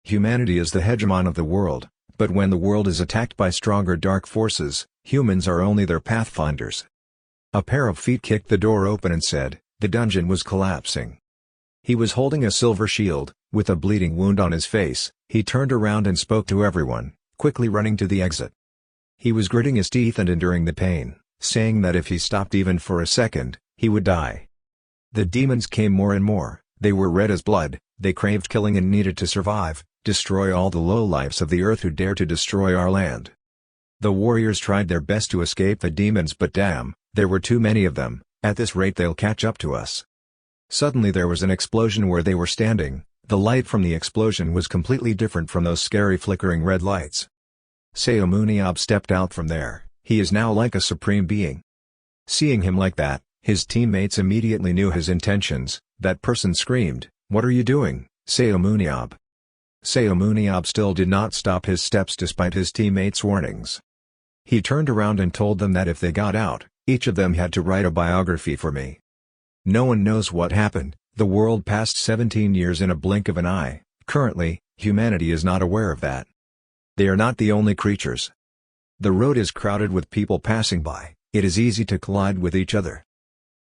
Humanity is the hegemon of the world, but when the world is attacked by stronger dark forces, humans are only their pathfinders. A pair of feet kicked the door open and said, the dungeon was collapsing. He was holding a silver shield, with a bleeding wound on his face. He turned around and spoke to everyone, quickly running to the exit. He was gritting his teeth and enduring the pain, saying that if he stopped even for a second, he would die. The demons came more and more. They were red as blood, they craved killing and needed to survive, destroy all the lowlifes of the earth who dare to destroy our land. The warriors tried their best to escape the demons, but damn, there were too many of them. At this rate they'll catch up to us. Suddenly there was an explosion where they were standing. The light from the explosion was completely different from those scary flickering red lights. Seomun Yob stepped out from there. He is now like a supreme being. Seeing him like that, his teammates immediately knew his intentions. That person screamed, "What are you doing, Seomun Yob?" Seomun Yob still did not stop his steps despite his teammates' warnings. He turned around and told them that if they got out, each of them had to write a biography for me. No one knows what happened. The world passed 17 years in a blink of an eye. Currently, humanity is not aware of that. They are not the only creatures. The road is crowded with people passing by. It is easy to collide with each other.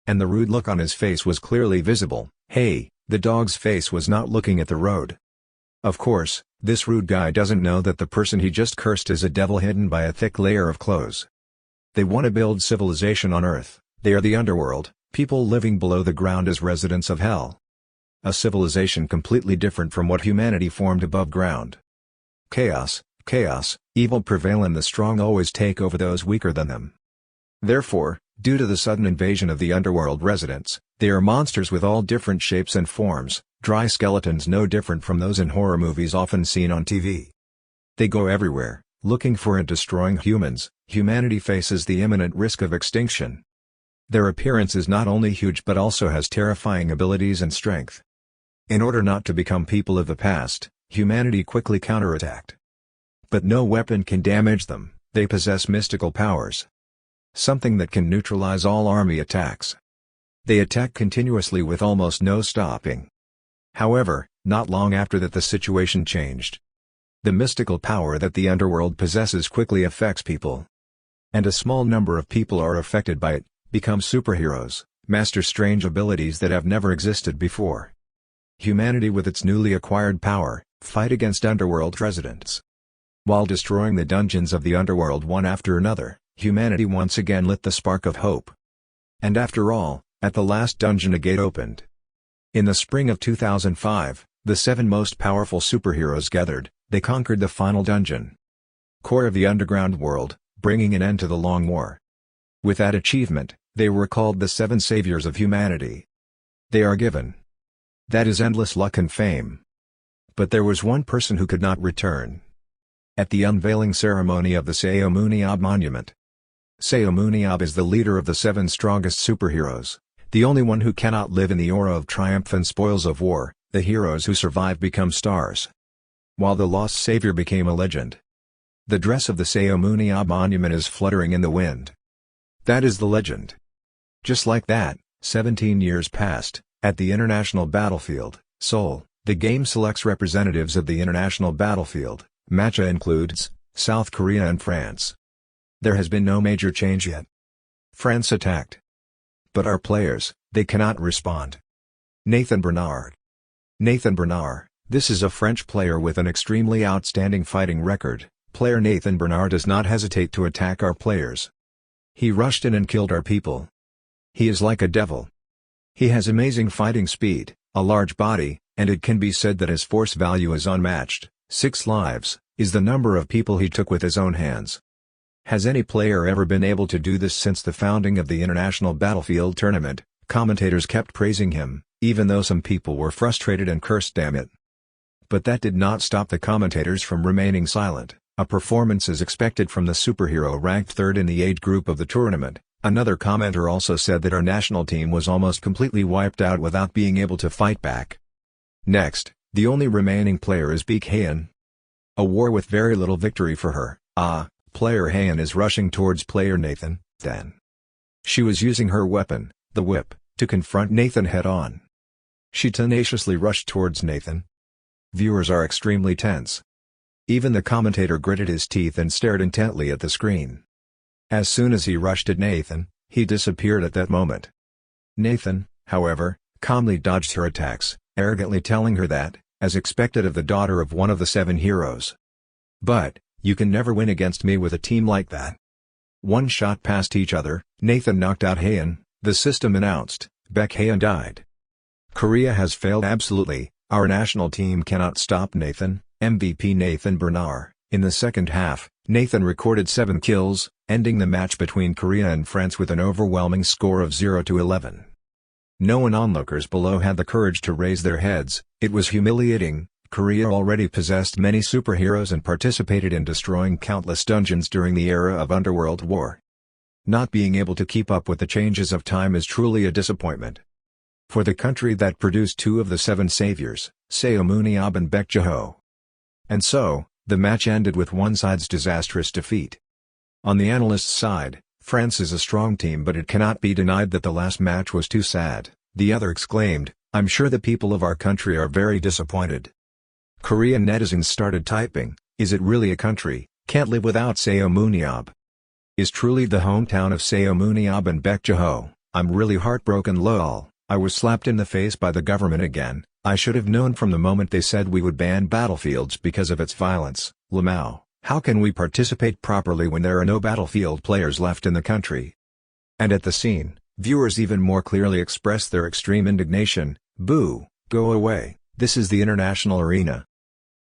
And the rude look on his face was clearly visible. Hey, the dog's face was not looking at the road. Of course, this rude guy doesn't know that the person he just cursed is a devil hidden by a thick layer of clothes. They want to build civilization on Earth. They are the underworld, people living below the ground as residents of hell. A civilization completely different from what humanity formed above ground. Chaos, evil prevail and the strong always take over those weaker than them. Therefore, due to the sudden invasion of the underworld residents, they are monsters with all different shapes and forms, dry skeletons no different from those in horror movies often seen on TV. They go everywhere, looking for and destroying humans. Humanity faces the imminent risk of extinction. Their appearance is not only huge but also has terrifying abilities and strength. In order not to become people of the past, humanity quickly counterattacked. But no weapon can damage them. They possess mystical powers. Something that can neutralize all army attacks. They attack continuously with almost no stopping. However, not long after that the situation changed. The mystical power that the underworld possesses quickly affects people. And a small number of people are affected by it, become superheroes, master strange abilities that have never existed before. Humanity with its newly acquired power, fight against underworld residents. While destroying the dungeons of the underworld one after another, humanity once again lit the spark of hope. And after all, at the last dungeon a gate opened. In the spring of 2005, the 7 most powerful superheroes gathered. They conquered the final dungeon. Core of the underground world, bringing an end to the long war. With that achievement, they were called the 7 saviors of humanity. They are given. That is endless luck and fame. But there was one person who could not return. At the unveiling ceremony of the Seomun Yob monument. Seomun Yob is the leader of the 7 strongest superheroes, the only one who cannot live in the aura of triumph and spoils of war. The heroes who survive become stars. While the lost savior became a legend. The dress of the Seomun Yob monument is fluttering in the wind. That is the legend. Just like that, 17 years passed. At the international battlefield, Seoul, the game selects representatives of the international battlefield. Matcha includes South Korea and France. There has been no major change yet. France attacked. But our players, they cannot respond. Nathan Bernard. Nathan Bernard, this is a French player with an extremely outstanding fighting record. Player Nathan Bernard does not hesitate to attack our players. He rushed in and killed our people. He is like a devil. He has amazing fighting speed, a large body, and it can be said that his force value is unmatched. 6 lives, is the number of people he took with his own hands. Has any player ever been able to do this since the founding of the International Battlefield Tournament? Commentators kept praising him, even though some people were frustrated and cursed damn it. But that did not stop the commentators from remaining silent. A performance is expected from the superhero ranked 3rd in the age group of the tournament. Another commenter also said that our national team was almost completely wiped out without being able to fight back. Next, the only remaining player is Baek Haeun. A war with very little victory for her. Player Haeun is rushing towards player Nathan, then. She was using her weapon, the whip, to confront Nathan head-on. She tenaciously rushed towards Nathan. Viewers are extremely tense. Even the commentator gritted his teeth and stared intently at the screen. As soon as he rushed at Nathan, he disappeared at that moment. Nathan, however, calmly dodged her attacks, arrogantly telling her that, as expected of the daughter of one of the 7 heroes. "But, you can never win against me with a team like that." One shot past each other, Nathan knocked out Haeun. The system announced, Baek Haeun died. "Korea has failed absolutely, our national team cannot stop Nathan." MVP Nathan Bernard. In the second half, Nathan recorded 7 kills, ending the match between Korea and France with an overwhelming score of 0-11. No one onlookers below had the courage to raise their heads. It was humiliating. Korea already possessed many superheroes and participated in destroying countless dungeons during the era of Underworld War. Not being able to keep up with the changes of time is truly a disappointment. For the country that produced 2 of the 7 saviors, Seomun Yob and Baek Jae-ho. And so, the match ended with one side's disastrous defeat. On the analyst's side, France is a strong team, but it cannot be denied that the last match was too sad. The other exclaimed, "I'm sure the people of our country are very disappointed." Korean netizens started typing, "Is it really a country? Can't live without Seomun Yob. Is truly the hometown of Seomun Yob and Baek Jae-ho. I'm really heartbroken lol. I was slapped in the face by the government again. I should have known from the moment they said we would ban battlefields because of its violence. Lamau, how can we participate properly when there are no battlefield players left in the country?" And at the scene, viewers even more clearly expressed their extreme indignation. "Boo, go away, this is the international arena.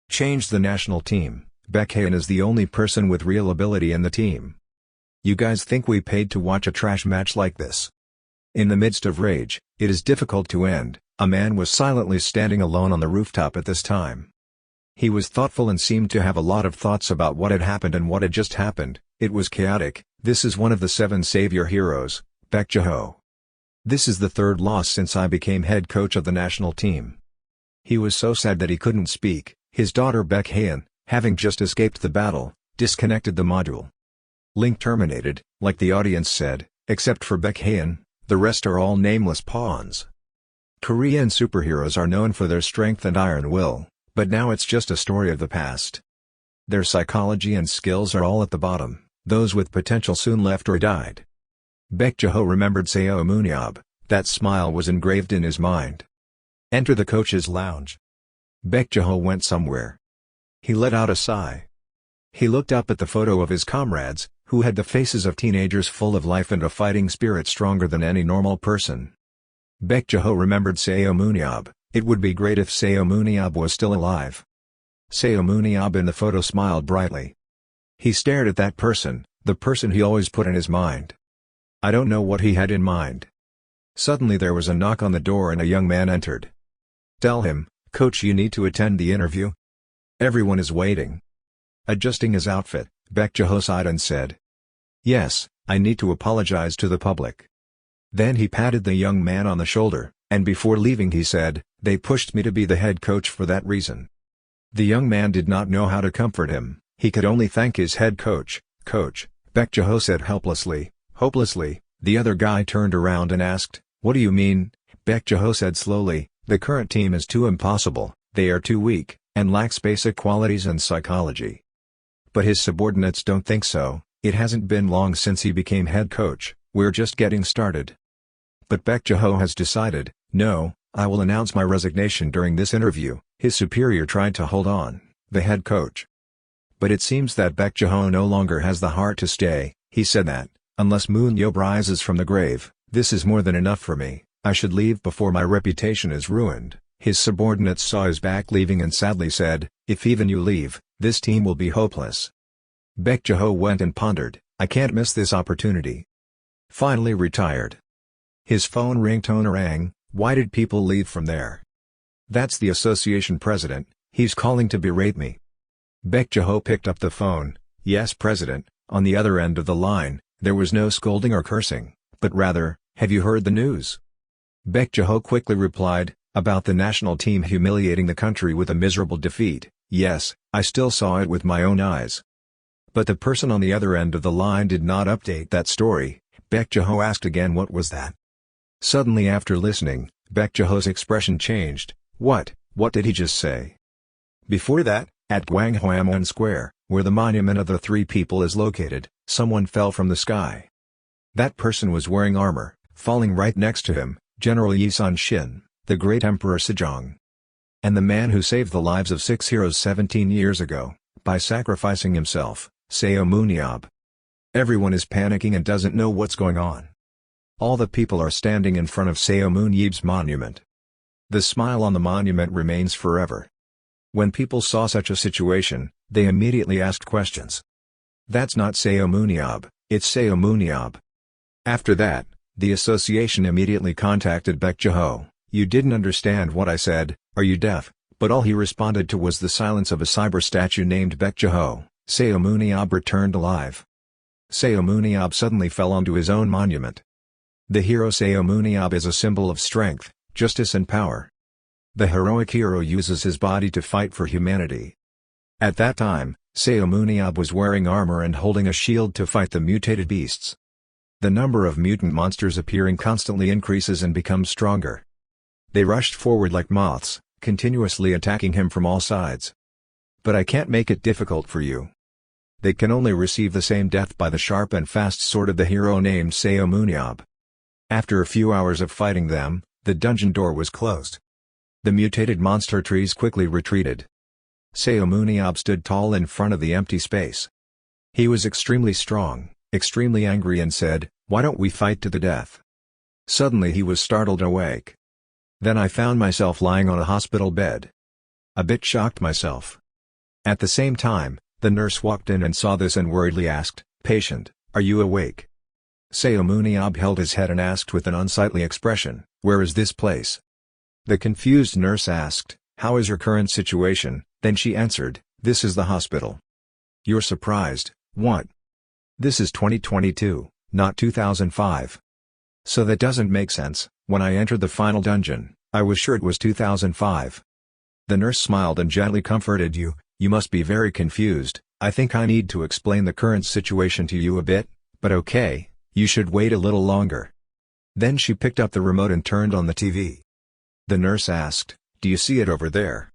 Change the national team. Baek Haeun is the only person with real ability in the team. You guys think we paid to watch a trash match like this?" In the midst of rage, it is difficult to end. A man was silently standing alone on the rooftop at this time. He was thoughtful and seemed to have a lot of thoughts about what had happened and what had just happened. It was chaotic. "This is one of the 7 savior heroes, Baek Jae-ho. This is the 3rd loss since I became head coach of the national team." He was so sad that he couldn't speak. His daughter Baek Haeun, having just escaped the battle, disconnected the module. Link terminated, like the audience said, except for Baek Haeun, the rest are all nameless pawns. Korean superheroes are known for their strength and iron will, but now it's just a story of the past. Their psychology and skills are all at the bottom. Those with potential soon left or died. Baek Jae-ho remembered Seomun Yob. That smile was engraved in his mind. Enter the coach's lounge. Baek Jae-ho went somewhere. He let out a sigh. He looked up at the photo of his comrades, who had the faces of teenagers full of life and a fighting spirit stronger than any normal person. Baek Jae-ho remembered Seomun Yob. It would be great if Seomun Yob was still alive. Seomun Yob in the photo smiled brightly. He stared at that person, the person he always put in his mind. I don't know what he had in mind. Suddenly there was a knock on the door and a young man entered. "Tell him, coach, you need to attend the interview. Everyone is waiting." Adjusting his outfit, Baek Jae-ho sighed and said, "Yes, I need to apologize to the public." Then he patted the young man on the shoulder, and before leaving he said, "They pushed me to be the head coach for that reason." The young man did not know how to comfort him. He could only thank his head coach. "Coach," Baek Jae-ho said helplessly. "Hopelessly." The other guy turned around and asked, "What do you mean?" Baek Jae-ho said slowly, "The current team is too impossible, they are too weak, and lacks basic qualities and psychology." But his subordinates don't think so. "It hasn't been long since he became head coach, we're just getting started." But Baek Jae-ho has decided, "No, I will announce my resignation during this interview." His superior tried to hold on, the head coach. But it seems that Baek Jae-ho no longer has the heart to stay. He said that, "Unless Moon Yob rises from the grave, this is more than enough for me. I should leave before my reputation is ruined." His subordinates saw his back leaving and sadly said, "If even you leave, this team will be hopeless." Baek Jae-ho went and pondered, "I can't miss this opportunity." Finally retired. His phone ringtone rang. Why did people leave from there? "That's the association president, he's calling to berate me." Baek Jae-ho picked up the phone. "Yes, president." On the other end of the line, there was no scolding or cursing, but rather, "Have you heard the news?" Baek Jae-ho quickly replied, "About the national team humiliating the country with a miserable defeat. Yes, I still saw it with my own eyes." But the person on the other end of the line did not update that story. Baek Jae-ho asked again, "What was that?" Suddenly after listening, Baek Jae-ho's expression changed. What did he just say?" Before that, at Gwanghwamun Square, where the monument of the three people is located, someone fell from the sky. That person was wearing armor. Falling right next to him, General Yi Sun-shin, the great Emperor Sejong. And the man who saved the lives of 6 heroes 17 years ago, by sacrificing himself, Seomun Yob. Everyone is panicking and doesn't know what's going on. All the people are standing in front of Seomun Yob's monument. The smile on the monument remains forever. When people saw such a situation, they immediately asked questions. That's not Seomun Yob, it's Seomun Yob. After that, the association immediately contacted Baek Jae-ho. You didn't understand what I said, are you deaf? But all he responded to was the silence of a cyber statue named Baek Jae-ho. Seomun Yob returned alive. Seomun Yob suddenly fell onto his own monument. The hero Seomun Yob is a symbol of strength, justice and power. The heroic hero uses his body to fight for humanity. At that time, Seomun Yob was wearing armor and holding a shield to fight the mutated beasts. The number of mutant monsters appearing constantly increases and becomes stronger. They rushed forward like moths, continuously attacking him from all sides. But I can't make it difficult for you. They can only receive the same death by the sharp and fast sword of the hero named Seomun Yob. After a few hours of fighting them, the dungeon door was closed. The mutated monster trees quickly retreated. Seomun Yob stood tall in front of the empty space. He was extremely strong, extremely angry and said, "Why don't we fight to the death?" Suddenly he was startled awake. Then I found myself lying on a hospital bed. A bit shocked myself. At the same time, the nurse walked in and saw this and worriedly asked, "Patient, are you awake?" Seomun Yob held his head and asked with an unsightly expression, "Where is this place?" The confused nurse asked, "How is your current situation?" Then she answered, "This is the hospital." You're surprised, what? This is 2022, not 2005. So that doesn't make sense. When I entered the final dungeon, I was sure it was 2005. The nurse smiled and gently comforted you. You must be very confused. I think I need to explain the current situation to you a bit, but okay, you should wait a little longer. Then she picked up the remote and turned on the TV. The nurse asked, "Do you see it over there?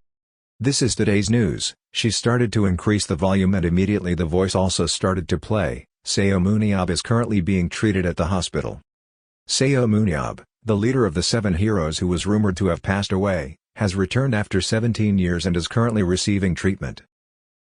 This is today's news." She started to increase the volume and immediately the voice also started to play. Seomun Yob is currently being treated at the hospital. Seomun Yob, the leader of the 7 heroes who was rumored to have passed away, has returned after 17 years and is currently receiving treatment.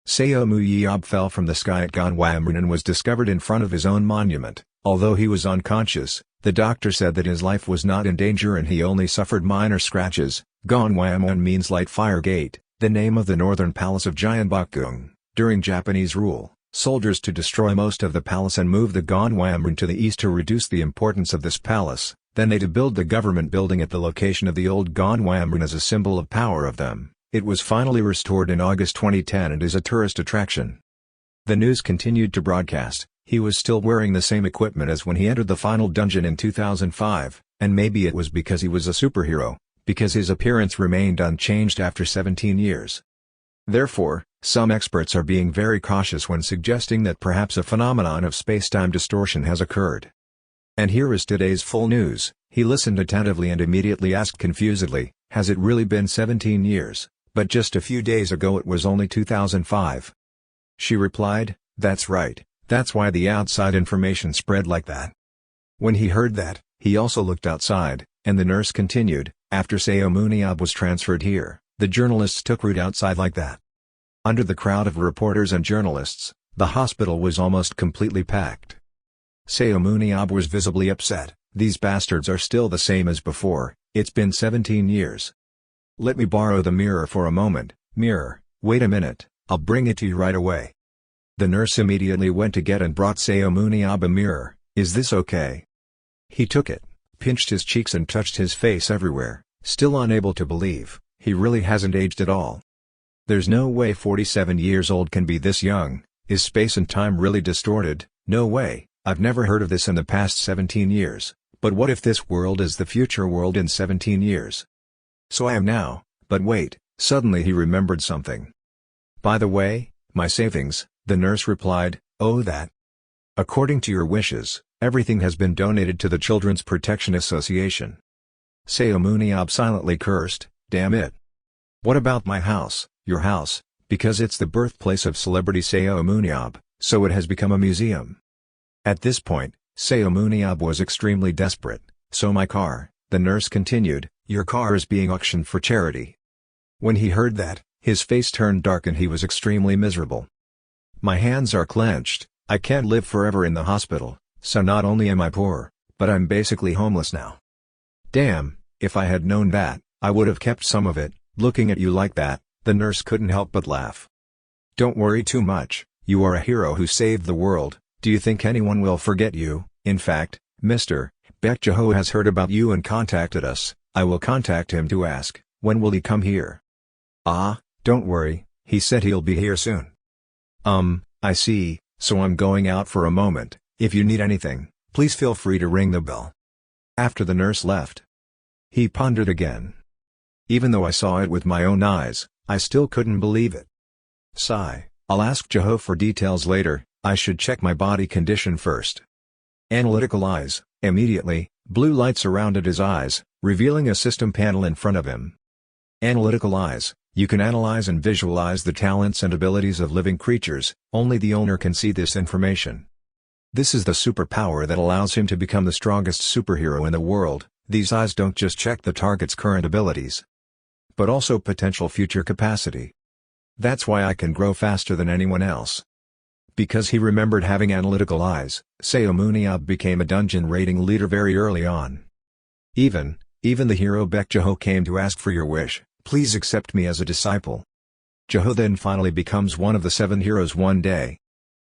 Seomun Yob fell from the sky at Gwanghwamun and was discovered in front of his own monument. Although he was unconscious, the doctor said that his life was not in danger and he only suffered minor scratches. Gwanghwamun means Light Fire Gate, the name of the northern palace of Gyeongbokgung. During Japanese rule, soldiers to destroy most of the palace and move the Gwanghwamun to the east to reduce the importance of this palace, then they to build the government building at the location of the old Gwanghwamun as a symbol of power of them. It was finally restored in August 2010 and is a tourist attraction. The news continued to broadcast. He was still wearing the same equipment as when he entered the final dungeon in 2005, and maybe it was because he was a superhero, because his appearance remained unchanged after 17 years. Therefore, some experts are being very cautious when suggesting that perhaps a phenomenon of space-time distortion has occurred. And here is today's full news. He listened attentively and immediately asked confusedly, "Has it really been 17 years? But just a few days ago it was only 2005. She replied, "That's right. That's why the outside information spread like that." When he heard that, he also looked outside, and the nurse continued, "After Seomun Yob was transferred here, the journalists took root outside like that." Under the crowd of reporters and journalists, the hospital was almost completely packed. Seomun Yob was visibly upset. "These bastards are still the same as before, it's been 17 years. Let me borrow the mirror for a moment." "Mirror, wait a minute, I'll bring it to you right away." The nurse immediately went to get and brought Seomun Yob a mirror. "Is this okay?" He took it, pinched his cheeks and touched his face everywhere, still unable to believe, he really hasn't aged at all. There's no way 47 years old can be this young. Is space and time really distorted? No way, I've never heard of this in the past 17 years, but what if this world is the future world in 17 years? So I am now, but wait, suddenly he remembered something. "By the way, my savings," the nurse replied. "Oh, that. According to your wishes, everything has been donated to the Children's Protection Association." Seomun Yob silently cursed, "Damn it. What about my house? your house, because it's the birthplace of celebrity Seomun Yob, so it has become a museum. At this point, Seomun Yob was extremely desperate, so my car, the nurse continued, your car is being auctioned for charity. When he heard that, his face turned dark and he was extremely miserable. My hands are clenched, I can't live forever in the hospital, so not only am I poor, but I'm basically homeless now. Damn, if I had known that, I would have kept some of it. Looking at you like that, the nurse couldn't help but laugh. Don't worry too much, you are a hero who saved the world. Do you think anyone will forget you? In fact, Mr. Baek Jae-ho has heard about you and contacted us. I will contact him to ask, when will he come here? Ah, don't worry, he said he'll be here soon. I see, so I'm going out for a moment. If you need anything, please feel free to ring the bell. After the nurse left, he pondered again. Even though I saw it with my own eyes, I still couldn't believe it. Sigh, I'll ask Jae-ho for details later, I should check my body condition first. Analytical eyes. Immediately, blue light surrounded his eyes, revealing a system panel in front of him. Analytical eyes. You can analyze and visualize the talents and abilities of living creatures, only the owner can see this information. This is the superpower that allows him to become the strongest superhero in the world. These eyes don't just check the target's current abilities, but also potential future capacity. That's why I can grow faster than anyone else. Because he remembered having analytical eyes, Seomun Yob became a dungeon raiding leader very early on. Even the hero Baek Jae-ho came to ask for your wish, please accept me as a disciple. Jae-ho then finally becomes one of the 7 heroes one day.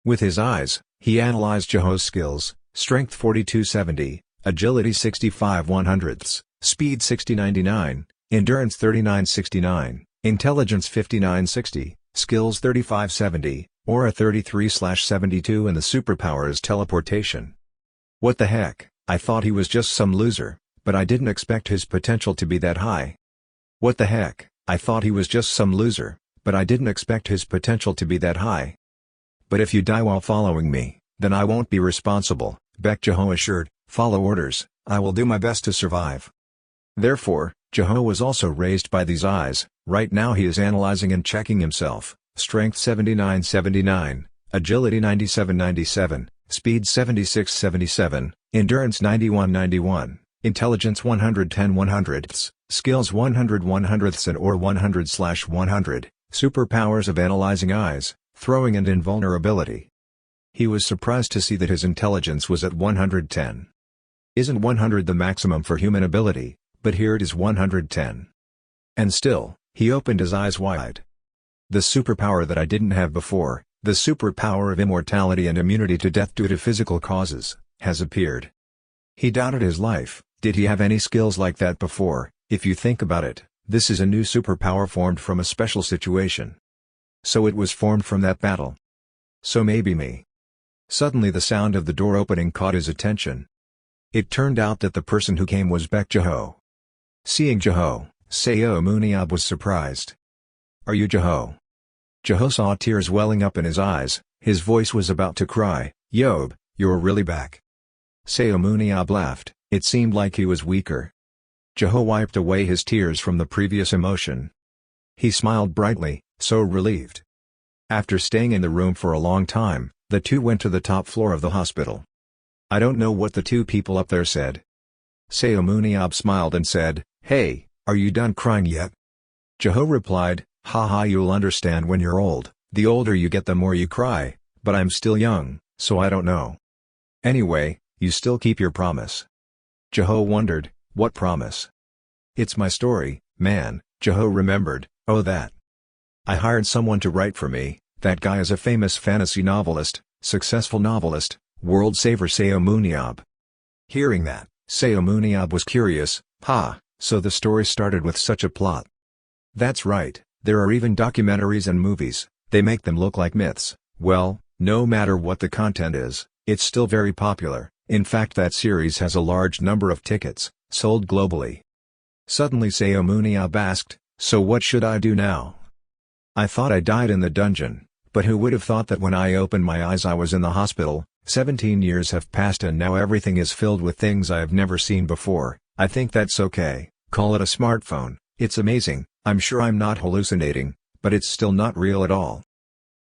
With his eyes, he analyzed Jae-ho's skills, strength 4270, agility 65/100ths, speed 60/99, endurance 39/69, intelligence 59/60, skills 35/70, aura 33/72 and the superpower is teleportation. What the heck, I thought he was just some loser, but I didn't expect his potential to be that high. What the heck, I thought he was just some loser, but I didn't expect his potential to be that high. But if you die while following me, then I won't be responsible, Baek Jae-ho assured, follow orders, I will do my best to survive. Therefore, Jae-ho was also raised by these eyes. Right now he is analyzing and checking himself, strength 79/79, agility 97/97, speed 76/77, endurance 91/91, intelligence 110/100ths, skills 100/100ths and or 100/100, superpowers of analyzing eyes, throwing and invulnerability. He was surprised to see that his intelligence was at 110. Isn't 100 the maximum for human ability, but here it is 110. And still, he opened his eyes wide. The superpower that I didn't have before, the superpower of immortality and immunity to death due to physical causes, has appeared. He doubted his life. Did he have any skills like that before? If you think about it, this is a new superpower formed from a special situation. So it was formed from that battle. So maybe me. Suddenly the sound of the door opening caught his attention. It turned out that the person who came was Baek Jae-ho. Seeing Jae-ho, Seomun Yob was surprised. Are you Jae-ho? Jae-ho saw tears welling up in his eyes, his voice was about to cry, Yob, you're really back. Seomun Yob laughed, it seemed like he was weaker. Jae-ho wiped away his tears from the previous emotion. He smiled brightly, so relieved. After staying in the room for a long time, the two went to the top floor of the hospital. I don't know what the two people up there said. Seomun Yob smiled and said, hey, are you done crying yet? Jae-ho replied, haha, you'll understand when you're old, the older you get the more you cry, but I'm still young, so I don't know. Anyway, you still keep your promise. Jae-ho wondered, what promise? It's my story, man, Jae-ho remembered, oh that. I hired someone to write for me, that guy is a famous fantasy novelist, successful novelist, world saver Seomun Yob. Hearing that, Seomun Yob was curious, so the story started with such a plot. That's right, there are even documentaries and movies, they make them look like myths. Well, no matter what the content is, it's still very popular, in fact that series has a large number of tickets, sold globally. Suddenly Seomun Yob asked, so what should I do now? I thought I died in the dungeon, but who would have thought that when I opened my eyes I was in the hospital. 17 years have passed and now everything is filled with things I have never seen before. I think that's okay, call it a smartphone, it's amazing, I'm sure I'm not hallucinating, but it's still not real at all.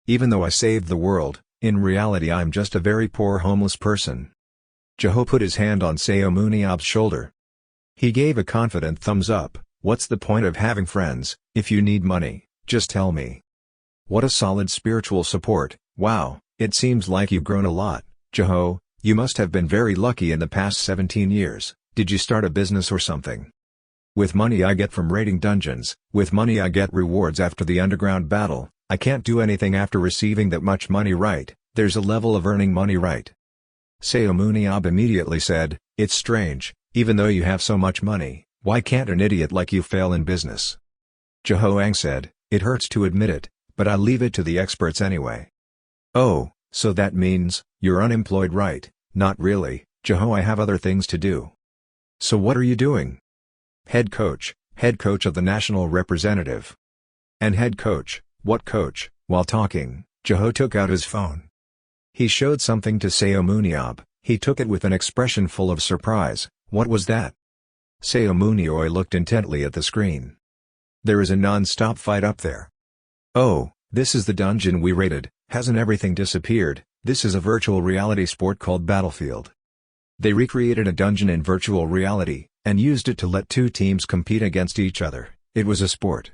Even though I saved the world, in reality I'm just a very poor homeless person. Jeho put his hand on Seomun Yob's shoulder. He gave a confident thumbs up. What's the point of having friends, if you need money, just tell me. What a solid spiritual support. Wow, it seems like you've grown a lot, Jeho. You must have been very lucky in the past 17 years, did you start a business or something? With money I get from raiding dungeons, with money I get rewards after the underground battle, I can't do anything after receiving that much money, right? There's a level of earning money, right? Seomun Yob immediately said, it's strange, even though you have so much money, why can't an idiot like you fail in business? Jeho said, it hurts to admit it, but I leave it to the experts anyway. Oh, so that means, you're unemployed, right? Not really, Jeho, I have other things to do. So what are you doing? Head coach of the national representative. And head coach, what coach? While talking, Jeho took out his phone. He showed something to Seomun Yob. He took it with an expression full of surprise. What was that? Seomun Yob looked intently at the screen. There is a non-stop fight up there. Oh, this is the dungeon we raided. Hasn't everything disappeared? This is a virtual reality sport called Battlefield. They recreated a dungeon in virtual reality, and used it to let two teams compete against each other. It was a sport.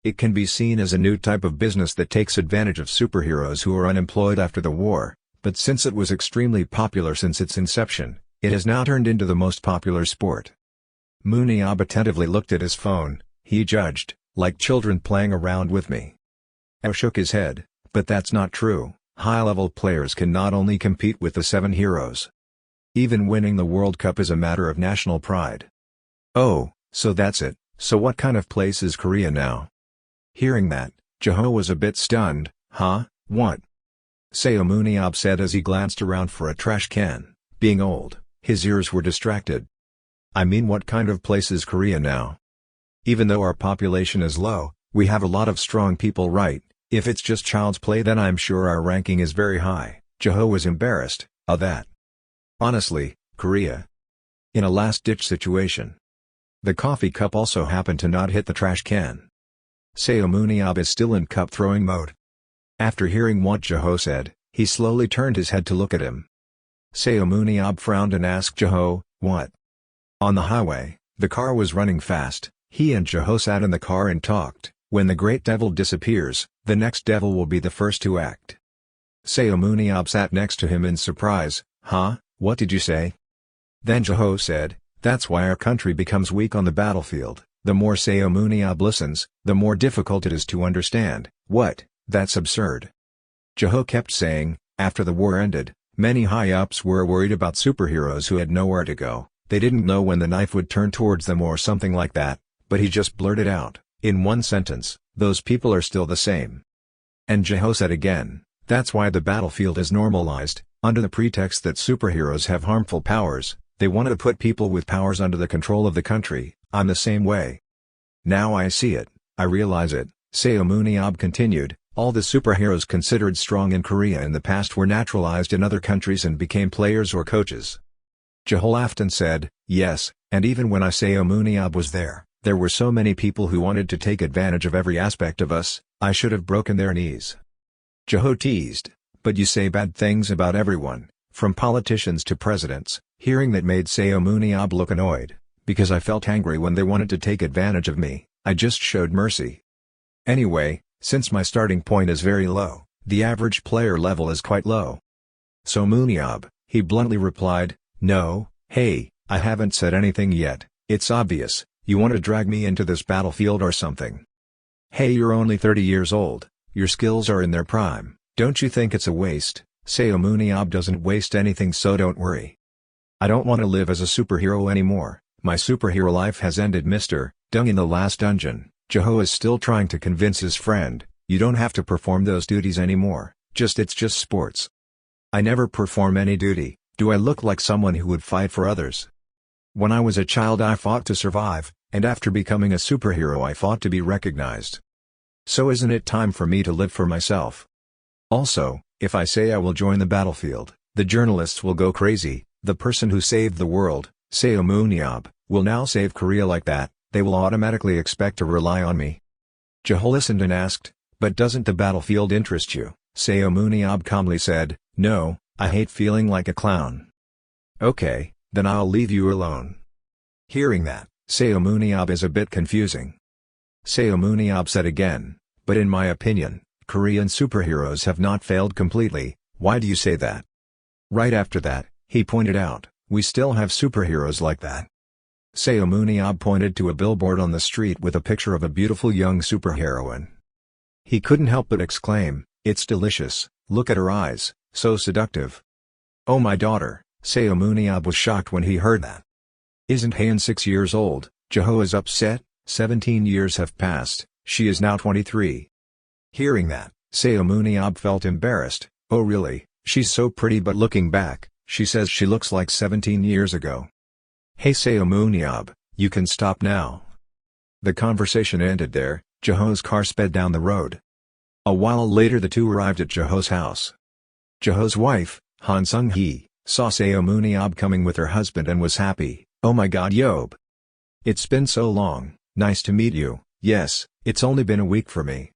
It can be seen as a new type of business that takes advantage of superheroes who are unemployed after the war, but since it was extremely popular since its inception, it has now turned into the most popular sport. Yob attentively looked at his phone. He judged, like children playing around with me. Shook his head, but that's not true. High-level players can not only compete with the 7 heroes. Even winning the World Cup is a matter of national pride. Oh, so that's it. So what kind of place is Korea now? Hearing that, Jeho was a bit stunned. Huh? What? Seomun Yob said as he glanced around for a trash can. Being old, his ears were distracted. I mean, what kind of place is Korea now? Even though our population is low, we have a lot of strong people, right? If it's just child's play, then I'm sure our ranking is very high. Jeho was embarrassed. That. Honestly, Korea. In a last-ditch situation. The coffee cup also happened to not hit the trash can. Seomun Yob is still in cup-throwing mode. After hearing what Jeho said, he slowly turned his head to look at him. Seomun Yob frowned and asked Jeho, what? On the highway, the car was running fast. He and Jeho sat in the car and talked. When the great devil disappears, the next devil will be the first to act. Seomun Yob sat next to him in surprise. Huh? What did you say? Then Jeho said, that's why our country becomes weak on the battlefield. The more Seomun Yob listens, the more difficult it is to understand. What? That's absurd. Jeho kept saying, after the war ended, many high-ups were worried about superheroes who had nowhere to go. They didn't know when the knife would turn towards them or something like that, but he just blurted out, in one sentence, those people are still the same. And Jeho said again, that's why the battlefield is normalized. Under the pretext that superheroes have harmful powers, they wanted to put people with powers under the control of the country. I'm the same way. Now I see it, I realize it. Seomun Yob continued, all the superheroes considered strong in Korea in the past were naturalized in other countries and became players or coaches. Jeho laughed and said, yes, and even when Seomun Yob was there were so many people who wanted to take advantage of every aspect of us, I should have broken their knees. Jeho teased, but you say bad things about everyone, from politicians to presidents. Hearing that made Seomun Yob look annoyed, because I felt angry when they wanted to take advantage of me. I just showed mercy. Anyway, since my starting point is very low, the average player level is quite low. Seomun Yob, he bluntly replied, no, hey, I haven't said anything yet. It's obvious, you want to drag me into this battlefield or something. Hey, you're only 30 years old, your skills are in their prime, don't you think it's a waste? Seomun Yob doesn't waste anything, so don't worry. I don't want to live as a superhero anymore, my superhero life has ended. Mr. Dung in the last dungeon, Jeho is still trying to convince his friend, you don't have to perform those duties anymore, it's just sports. I never perform any duty, do I look like someone who would fight for others? When I was a child I fought to survive, and after becoming a superhero I fought to be recognized. So isn't it time for me to live for myself? Also, if I say I will join the battlefield, the journalists will go crazy. The person who saved the world, Seomun Yob, will now save Korea like that, they will automatically expect to rely on me. Jeho listened and asked, "But doesn't the battlefield interest you?" Seomun Yob calmly said, "No, I hate feeling like a clown." "Okay, then I'll leave you alone." Hearing that, Seomun Yob is a bit confusing. Seomun Yob said again, "But in my opinion, Korean superheroes have not failed completely. Why do you say that?" Right after that, he pointed out, "We still have superheroes like that." Seomun Yob pointed to a billboard on the street with a picture of a beautiful young superheroine. He couldn't help but exclaim, "It's delicious, look at her eyes, so seductive." "Oh my daughter," Seomun Yob was shocked when he heard that. "Isn't Haeun 6 years old?" Jeho is upset. 17 years have passed, she is now 23. Hearing that, Seomun Yob felt embarrassed. "Oh really, she's so pretty, but looking back, she says she looks like 17 years ago." "Hey Seomun Yob, you can stop now." The conversation ended there. Jeho's car sped down the road. A while later the two arrived at Jeho's house. Jeho's wife, Han Sung-hee, saw Seomun Yob coming with her husband and was happy. "Oh my god Yob. It's been so long, nice to meet you." "Yes, it's only been a week for me."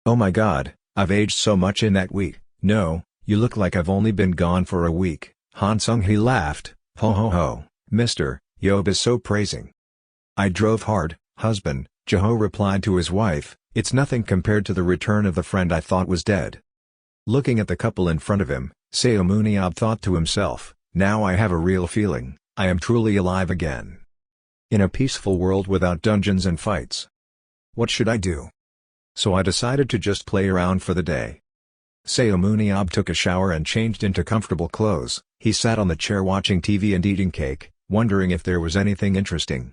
"Oh my god, I've aged so much in that week." "No, you look like I've only been gone for a week." Han Sung-hee laughed. "Ho ho ho, Mr. Yob is so praising." "I drove hard, husband," Jeho replied to his wife, "it's nothing compared to the return of the friend I thought was dead." Looking at the couple in front of him, Seomun Yob thought to himself, "Now I have a real feeling, I am truly alive again. In a peaceful world without dungeons and fights. What should I do?" So I decided to just play around for the day. Seomun Yob took a shower and changed into comfortable clothes. He sat on the chair watching TV and eating cake, wondering if there was anything interesting.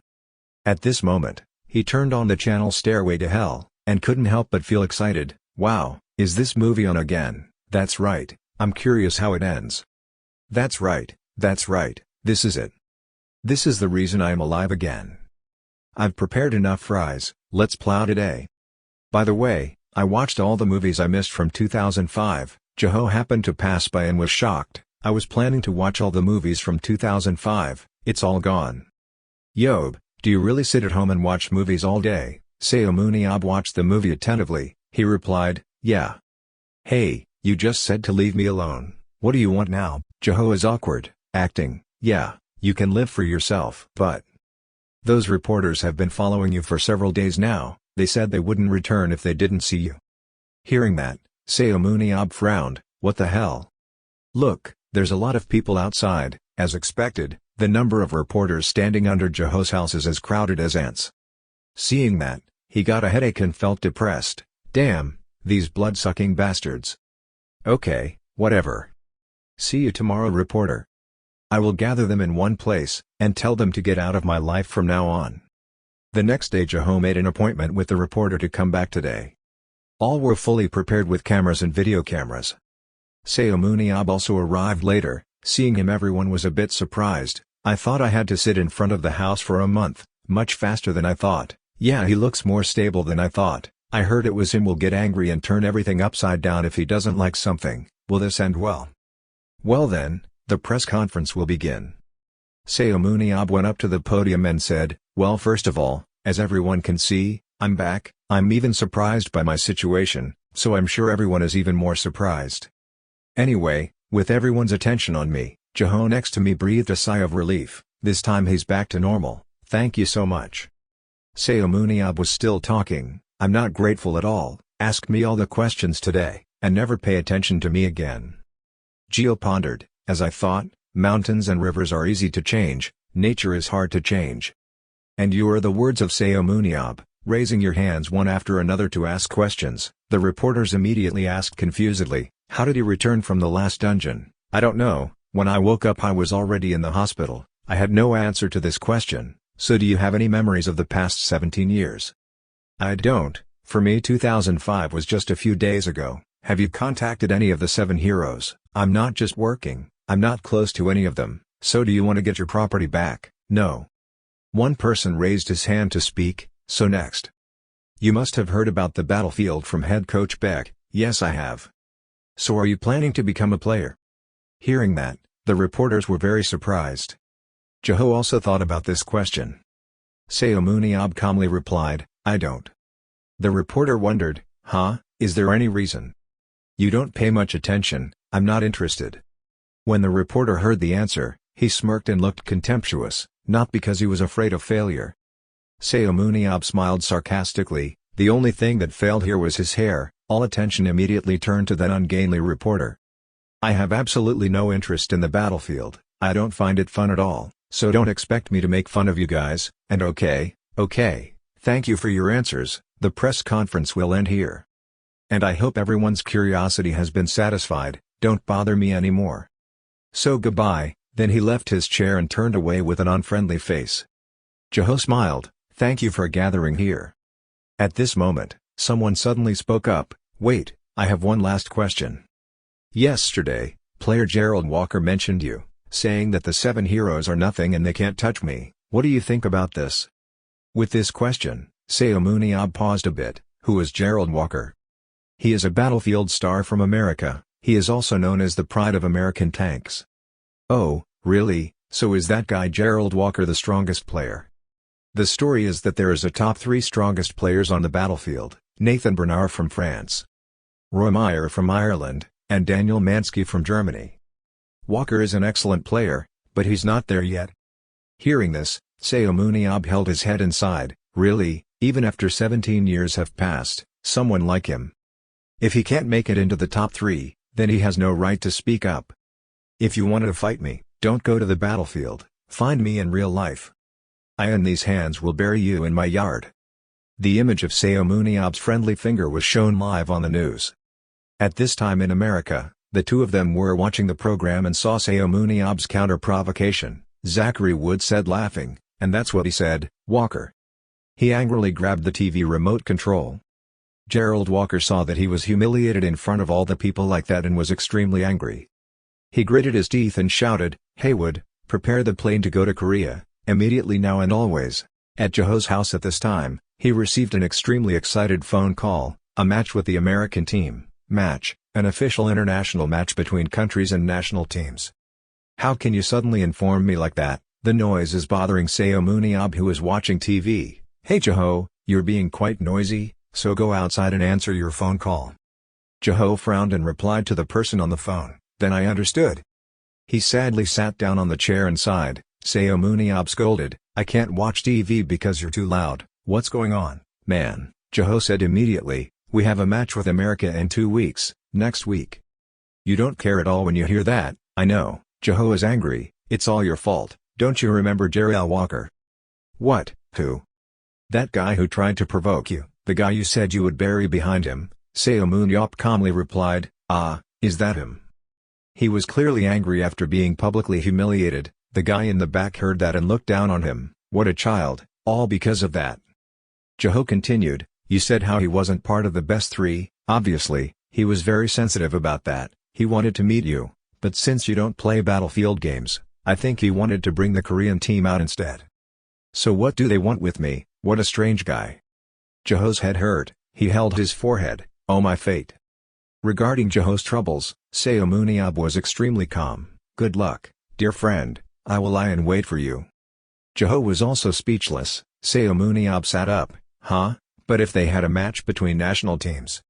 At this moment, he turned on the channel Stairway to Hell, and couldn't help but feel excited. "Wow, is this movie on again?" "That's right, I'm curious how it ends." That's right, this is it. This is the reason I am alive again. I've prepared enough fries, let's plow today." By the way, I watched all the movies I missed from 2005, Jeho happened to pass by and was shocked. "I was planning to watch all the movies from 2005, it's all gone." "Yob, do you really sit at home and watch movies all day?" Seomun Yob watched the movie attentively. He replied, "Yeah." "Hey, you just said to leave me alone, what do you want now?" Jeho is awkward, acting, "Yeah, you can live for yourself." "But those reporters have been following you for several days now, they said they wouldn't return if they didn't see you." Hearing that, Seomun Yob frowned. "What the hell? Look, there's a lot of people outside." As expected, the number of reporters standing under Jeho's house is as crowded as ants. Seeing that, he got a headache and felt depressed. "Damn, these blood-sucking bastards. Okay, whatever. See you tomorrow, reporter. I will gather them in one place, and tell them to get out of my life from now on." The next day Jeho made an appointment with the reporter to come back today. All were fully prepared with cameras and video cameras. Seomun Yob also arrived later. Seeing him, everyone was a bit surprised. "I thought I had to sit in front of the house for a month, much faster than I thought." "Yeah, he looks more stable than I thought. I heard it was him will get angry and turn everything upside down if he doesn't like something. Will this end well?" "Well then, the press conference will begin." Seomun Yob went up to the podium and said, "Well, first of all, as everyone can see, I'm back. I'm even surprised by my situation, so I'm sure everyone is even more surprised. Anyway, with everyone's attention on me," Jeho next to me breathed a sigh of relief. "This time he's back to normal, thank you so much." Seomun Yob was still talking. "I'm not grateful at all. Ask me all the questions today, and never pay attention to me again." Gio pondered, "As I thought, mountains and rivers are easy to change, nature is hard to change." "And you are the words of Seomun Yob." Raising your hands one after another to ask questions, the reporters immediately asked confusedly, "How did he return from the last dungeon?" "I don't know, when I woke up I was already in the hospital." "I had no answer to this question, so do you have any memories of the past 17 years?" "I don't, for me 2005 was just a few days ago." "Have you contacted any of the 7 heroes?" "I'm not just working, I'm not close to any of them." "So do you want to get your property back?" "No." One person raised his hand to speak, so next. "You must have heard about the battlefield from head coach Beck." "Yes, I have." "So are you planning to become a player?" Hearing that, the reporters were very surprised. Jeho also thought about this question. Seomun Yob calmly replied, "I don't." The reporter wondered, huh, is there any reason? You don't pay much attention, I'm not interested. When the reporter heard the answer, he smirked and looked contemptuous, not because he was afraid of failure. Seomun Yob smiled sarcastically. The only thing that failed here was his hair. All attention immediately turned to that ungainly reporter. I have absolutely no interest in the battlefield, I don't find it fun at all, so don't expect me to make fun of you guys, and okay, thank you for your answers, the press conference will end here. And I hope everyone's curiosity has been satisfied, don't bother me anymore. So goodbye, then he left his chair and turned away with an unfriendly face. Jeho smiled, thank you for gathering here. At this moment, someone suddenly spoke up, wait, I have one last question. Yesterday, player Gerald Walker mentioned you, saying that the 7 heroes are nothing and they can't touch me, what do you think about this? With this question, Seomun Yob paused a bit. Who is Gerald Walker? He is a battlefield star from America, he is also known as the pride of American tanks. Oh, really, so is that guy Gerald Walker the strongest player? The story is that there is a top 3 strongest players on the battlefield, Nathan Bernard from France, Roy Meyer from Ireland, and Daniel Mansky from Germany. Walker is an excellent player, but he's not there yet. Hearing this, Seomun Yob held his head and sighed, really, even after 17 years have passed, someone like him. If he can't make it into the top 3, then he has no right to speak up. If you wanted to fight me, don't go to the battlefield, find me in real life. I and these hands will bury you in my yard. The image of Seomun Yob's friendly finger was shown live on the news. At this time in America, the two of them were watching the program and saw Seomun Yob's counter-provocation. Zachary Wood said laughing, and that's what he said, Walker. He angrily grabbed the TV remote control. Gerald Walker saw that he was humiliated in front of all the people like that and was extremely angry. He gritted his teeth and shouted, hey Wood, prepare the plane to go to Korea, immediately now and always. At Jeho's house at this time, he received an extremely excited phone call, a match with the American team, an official international match between countries and national teams. How can you suddenly inform me like that? The noise is bothering Seomun Yob who is watching TV. Hey Jeho, you're being quite noisy, so go outside and answer your phone call. Jeho frowned and replied to the person on the phone, then I understood. He sadly sat down on the chair and sighed. Seomun Yob scolded, I can't watch TV because you're too loud, what's going on, man? Jeho said immediately, we have a match with America in 2 weeks, next week. You don't care at all when you hear that, I know. Jeho is angry, it's all your fault, don't you remember Gerald Walker? What, who? That guy who tried to provoke you, the guy you said you would bury behind him, Seomun Yob calmly replied, is that him? He was clearly angry after being publicly humiliated. The guy in the back heard that and looked down on him, what a child, all because of that. Jeho continued, you said how he wasn't part of the best 3, obviously, he was very sensitive about that, he wanted to meet you, but since you don't play battlefield games, I think he wanted to bring the Korean team out instead. So what do they want with me, what a strange guy. Jeho's head hurt, he held his forehead, oh my fate. Regarding Jeho's troubles, Seomun Yob was extremely calm, good luck, dear friend. I will lie and wait for you. Jeho was also speechless. Seomun Yob sat up, but if they had a match between national teams.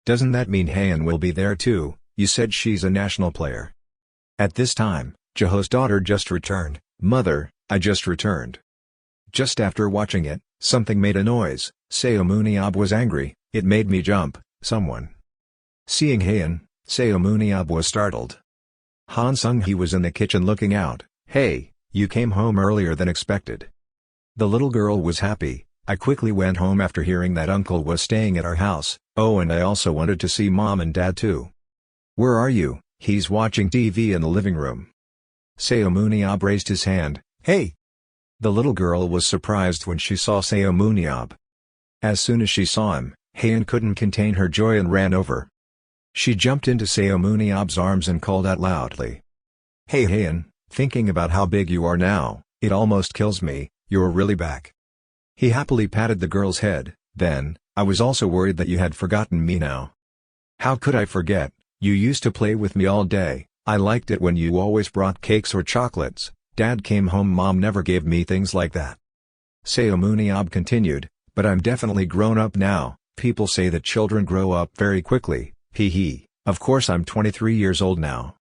Doesn't that mean Haeun will be there too? You said she's a national player. At this time, Jeho's daughter just returned. Mother, I just returned. Just after watching it, something made a noise. Seomun Yob was angry, it made me jump, someone. Seeing Haeun, Seomun Yob was startled. Han Sung-hee was in the kitchen looking out. Hey, you came home earlier than expected. The little girl was happy. I quickly went home after hearing that uncle was staying at our house, oh and I also wanted to see mom and dad too. Where are you? He's watching TV in the living room. Seomun Yob raised his hand, hey! The little girl was surprised when she saw Seomun Yob. As soon as she saw him, Haeun couldn't contain her joy and ran over. She jumped into Seomun Yob's arms and called out loudly. Hey Haeun! Thinking about how big you are now, it almost kills me, you're really back. He happily patted the girl's head, then, I was also worried that you had forgotten me now. How could I forget, you used to play with me all day, I liked it when you always brought cakes or chocolates, Dad came home mom never gave me things like that. Seomun Yob continued, but I'm definitely grown up now, People say that children grow up very quickly, hee hee, of course I'm 23 years old now.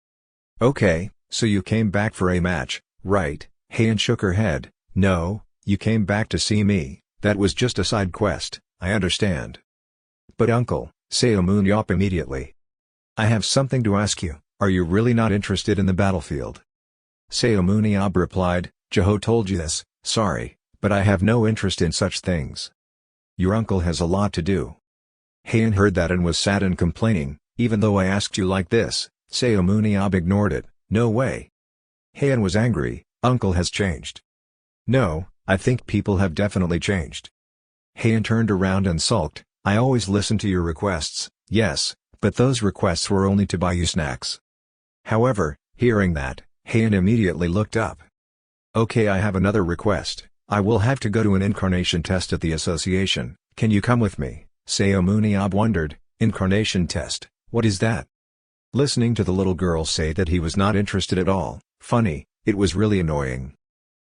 Okay, so you came back for a match, right? Heian shook her head. No, you came back to see me, that was just a side quest, I understand. But uncle, Seomun Yob immediately. I have something to ask you, are you really not interested in the battlefield? Seomun Yob replied, Jeho told you this, sorry, but I have no interest in such things. Your uncle has a lot to do. Heian heard that and was sad and complaining, even though I asked you like this, Seomun Yob ignored it, no way. Heian was angry, uncle has changed. No, I think people have definitely changed. Heian turned around and sulked, I always listen to your requests, yes, but those requests were only to buy you snacks. However, hearing that, Heian immediately looked up. Okay, I have another request, I will have to go to an incarnation test at the association, can you come with me? Seomun Yob wondered, incarnation test, what is that? Listening to the little girl say that he was not interested at all, funny, it was really annoying.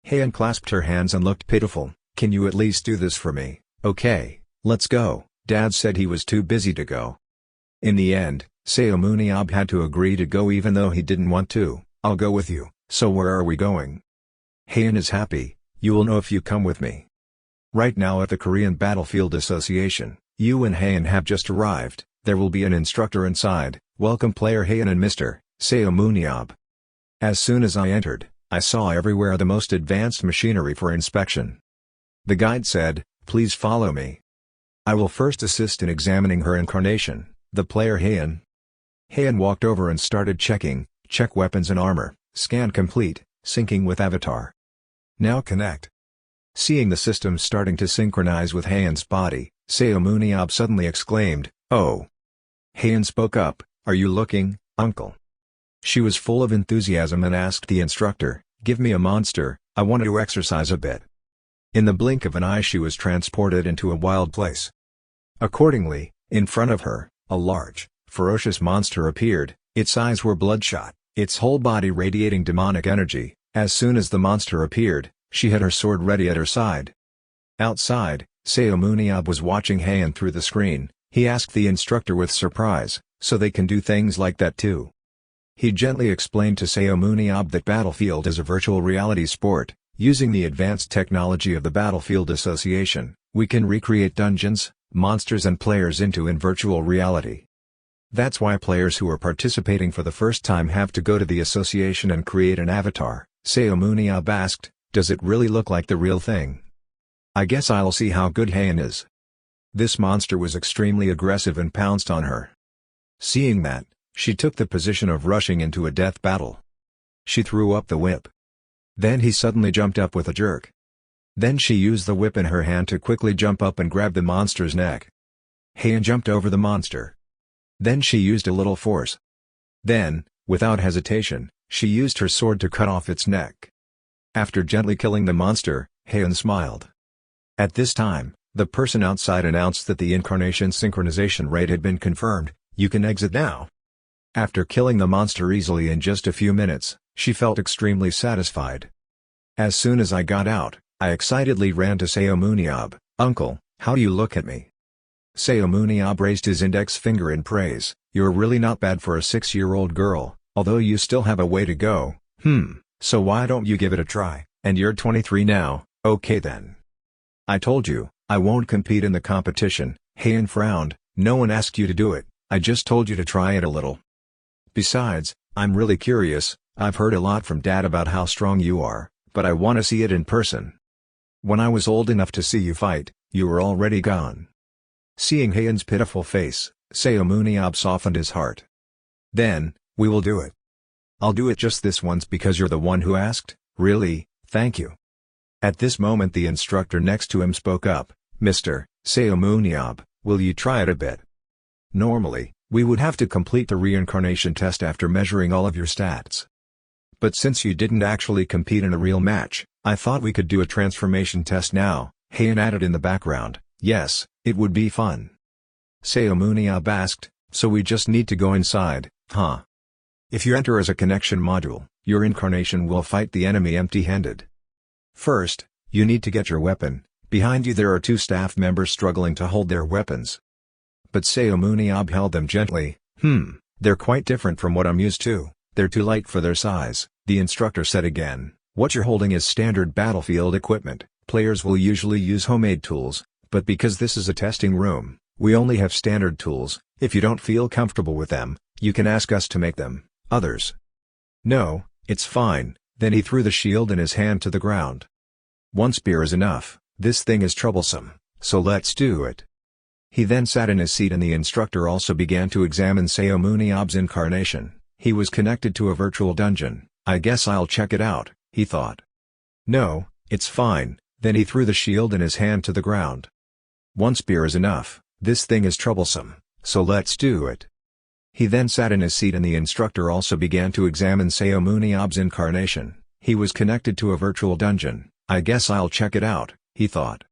Heian clasped her hands and looked pitiful, can you at least do this for me? Okay, let's go, Dad said he was too busy to go. In the end, Seomun Yob had to agree to go even though he didn't want to. I'll go with you, so where are we going? Heian is happy, you will know if you come with me. Right now at the Korean Battlefield Association, you and Heian have just arrived, there will be an instructor inside, welcome player Heian and Mr. Seomun Yob. As soon as I entered, I saw everywhere the most advanced machinery for inspection. The guide said, please follow me. I will first assist in examining her incarnation, the player Heian. Heian walked over and started checking, check weapons and armor, scan complete, syncing with avatar. Now connect. Seeing the system starting to synchronize with Heian's body, Seomun Yob suddenly exclaimed, oh. Heian spoke up, are you looking, uncle? She was full of enthusiasm and asked the instructor, give me a monster, I want to exercise a bit. In the blink of an eye she was transported into a wild place. Accordingly, in front of her, a large, ferocious monster appeared, its eyes were bloodshot, its whole body radiating demonic energy. As soon as the monster appeared, she had her sword ready at her side. Outside, Seomun Yob was watching Heian through the screen, he asked the instructor with surprise, so they can do things like that too. He gently explained to Seomun Yob that Battlefield is a virtual reality sport, using the advanced technology of the Battlefield Association, we can recreate dungeons, monsters and players in virtual reality. That's why players who are participating for the first time have to go to the association and create an avatar. Seomun Yob asked, does it really look like the real thing? I guess I'll see how good Heian is. This monster was extremely aggressive and pounced on her. Seeing that, she took the position of rushing into a death battle. She threw up the whip. Then he suddenly jumped up with a jerk. Then she used the whip in her hand to quickly jump up and grab the monster's neck. Heian jumped over the monster. Then she used a little force. Then, without hesitation, she used her sword to cut off its neck. After gently killing the monster, Heian smiled. At this time, the person outside announced that the incarnation synchronization rate had been confirmed, you can exit now. After killing the monster easily in just a few minutes, she felt extremely satisfied. As soon as I got out, I excitedly ran to Seomun Yob, uncle, how do you look at me? Seomun Yob raised his index finger in praise, you're really not bad for a 6-year-old girl, although you still have a way to go, so why don't you give it a try, and you're 23 now, okay then. I told you, I won't compete in the competition, Heian frowned, no one asked you to do it, I just told you to try it a little. Besides, I'm really curious, I've heard a lot from Dad about how strong you are, but I want to see it in person. When I was old enough to see you fight, you were already gone. Seeing Heian's pitiful face, Seomun Yob softened his heart. Then, we will do it. I'll do it just this once because you're the one who asked, really, thank you. At this moment the instructor next to him spoke up, Mr. Seomun Yob, will you try it a bit? Normally, we would have to complete the reincarnation test after measuring all of your stats. But since you didn't actually compete in a real match, I thought we could do a transformation test now, Heian added in the background, yes, it would be fun. Seomun Yob asked, so we just need to go inside, huh? If you enter as a connection module, your incarnation will fight the enemy empty-handed. First, you need to get your weapon, behind you there are 2 staff members struggling to hold their weapons, but Seomun Yob held them gently. They're quite different from what I'm used to. They're too light for their size, the instructor said again. What you're holding is standard battlefield equipment. Players will usually use homemade tools, but because this is a testing room, we only have standard tools. If you don't feel comfortable with them, you can ask us to make them. Others. No, it's fine. Then he threw the shield in his hand to the ground. One spear is enough. This thing is troublesome, so let's do it. He then sat in his seat and the instructor also began to examine Seomun Yob's incarnation. He was connected to a virtual dungeon. I guess I'll check it out, he thought. No, it's fine. Then he threw the shield in his hand to the ground. One spear is enough. This thing is troublesome, so let's do it. He then sat in his seat and the instructor also began to examine Seomun Yob's incarnation. He was connected to a virtual dungeon. I guess I'll check it out, he thought.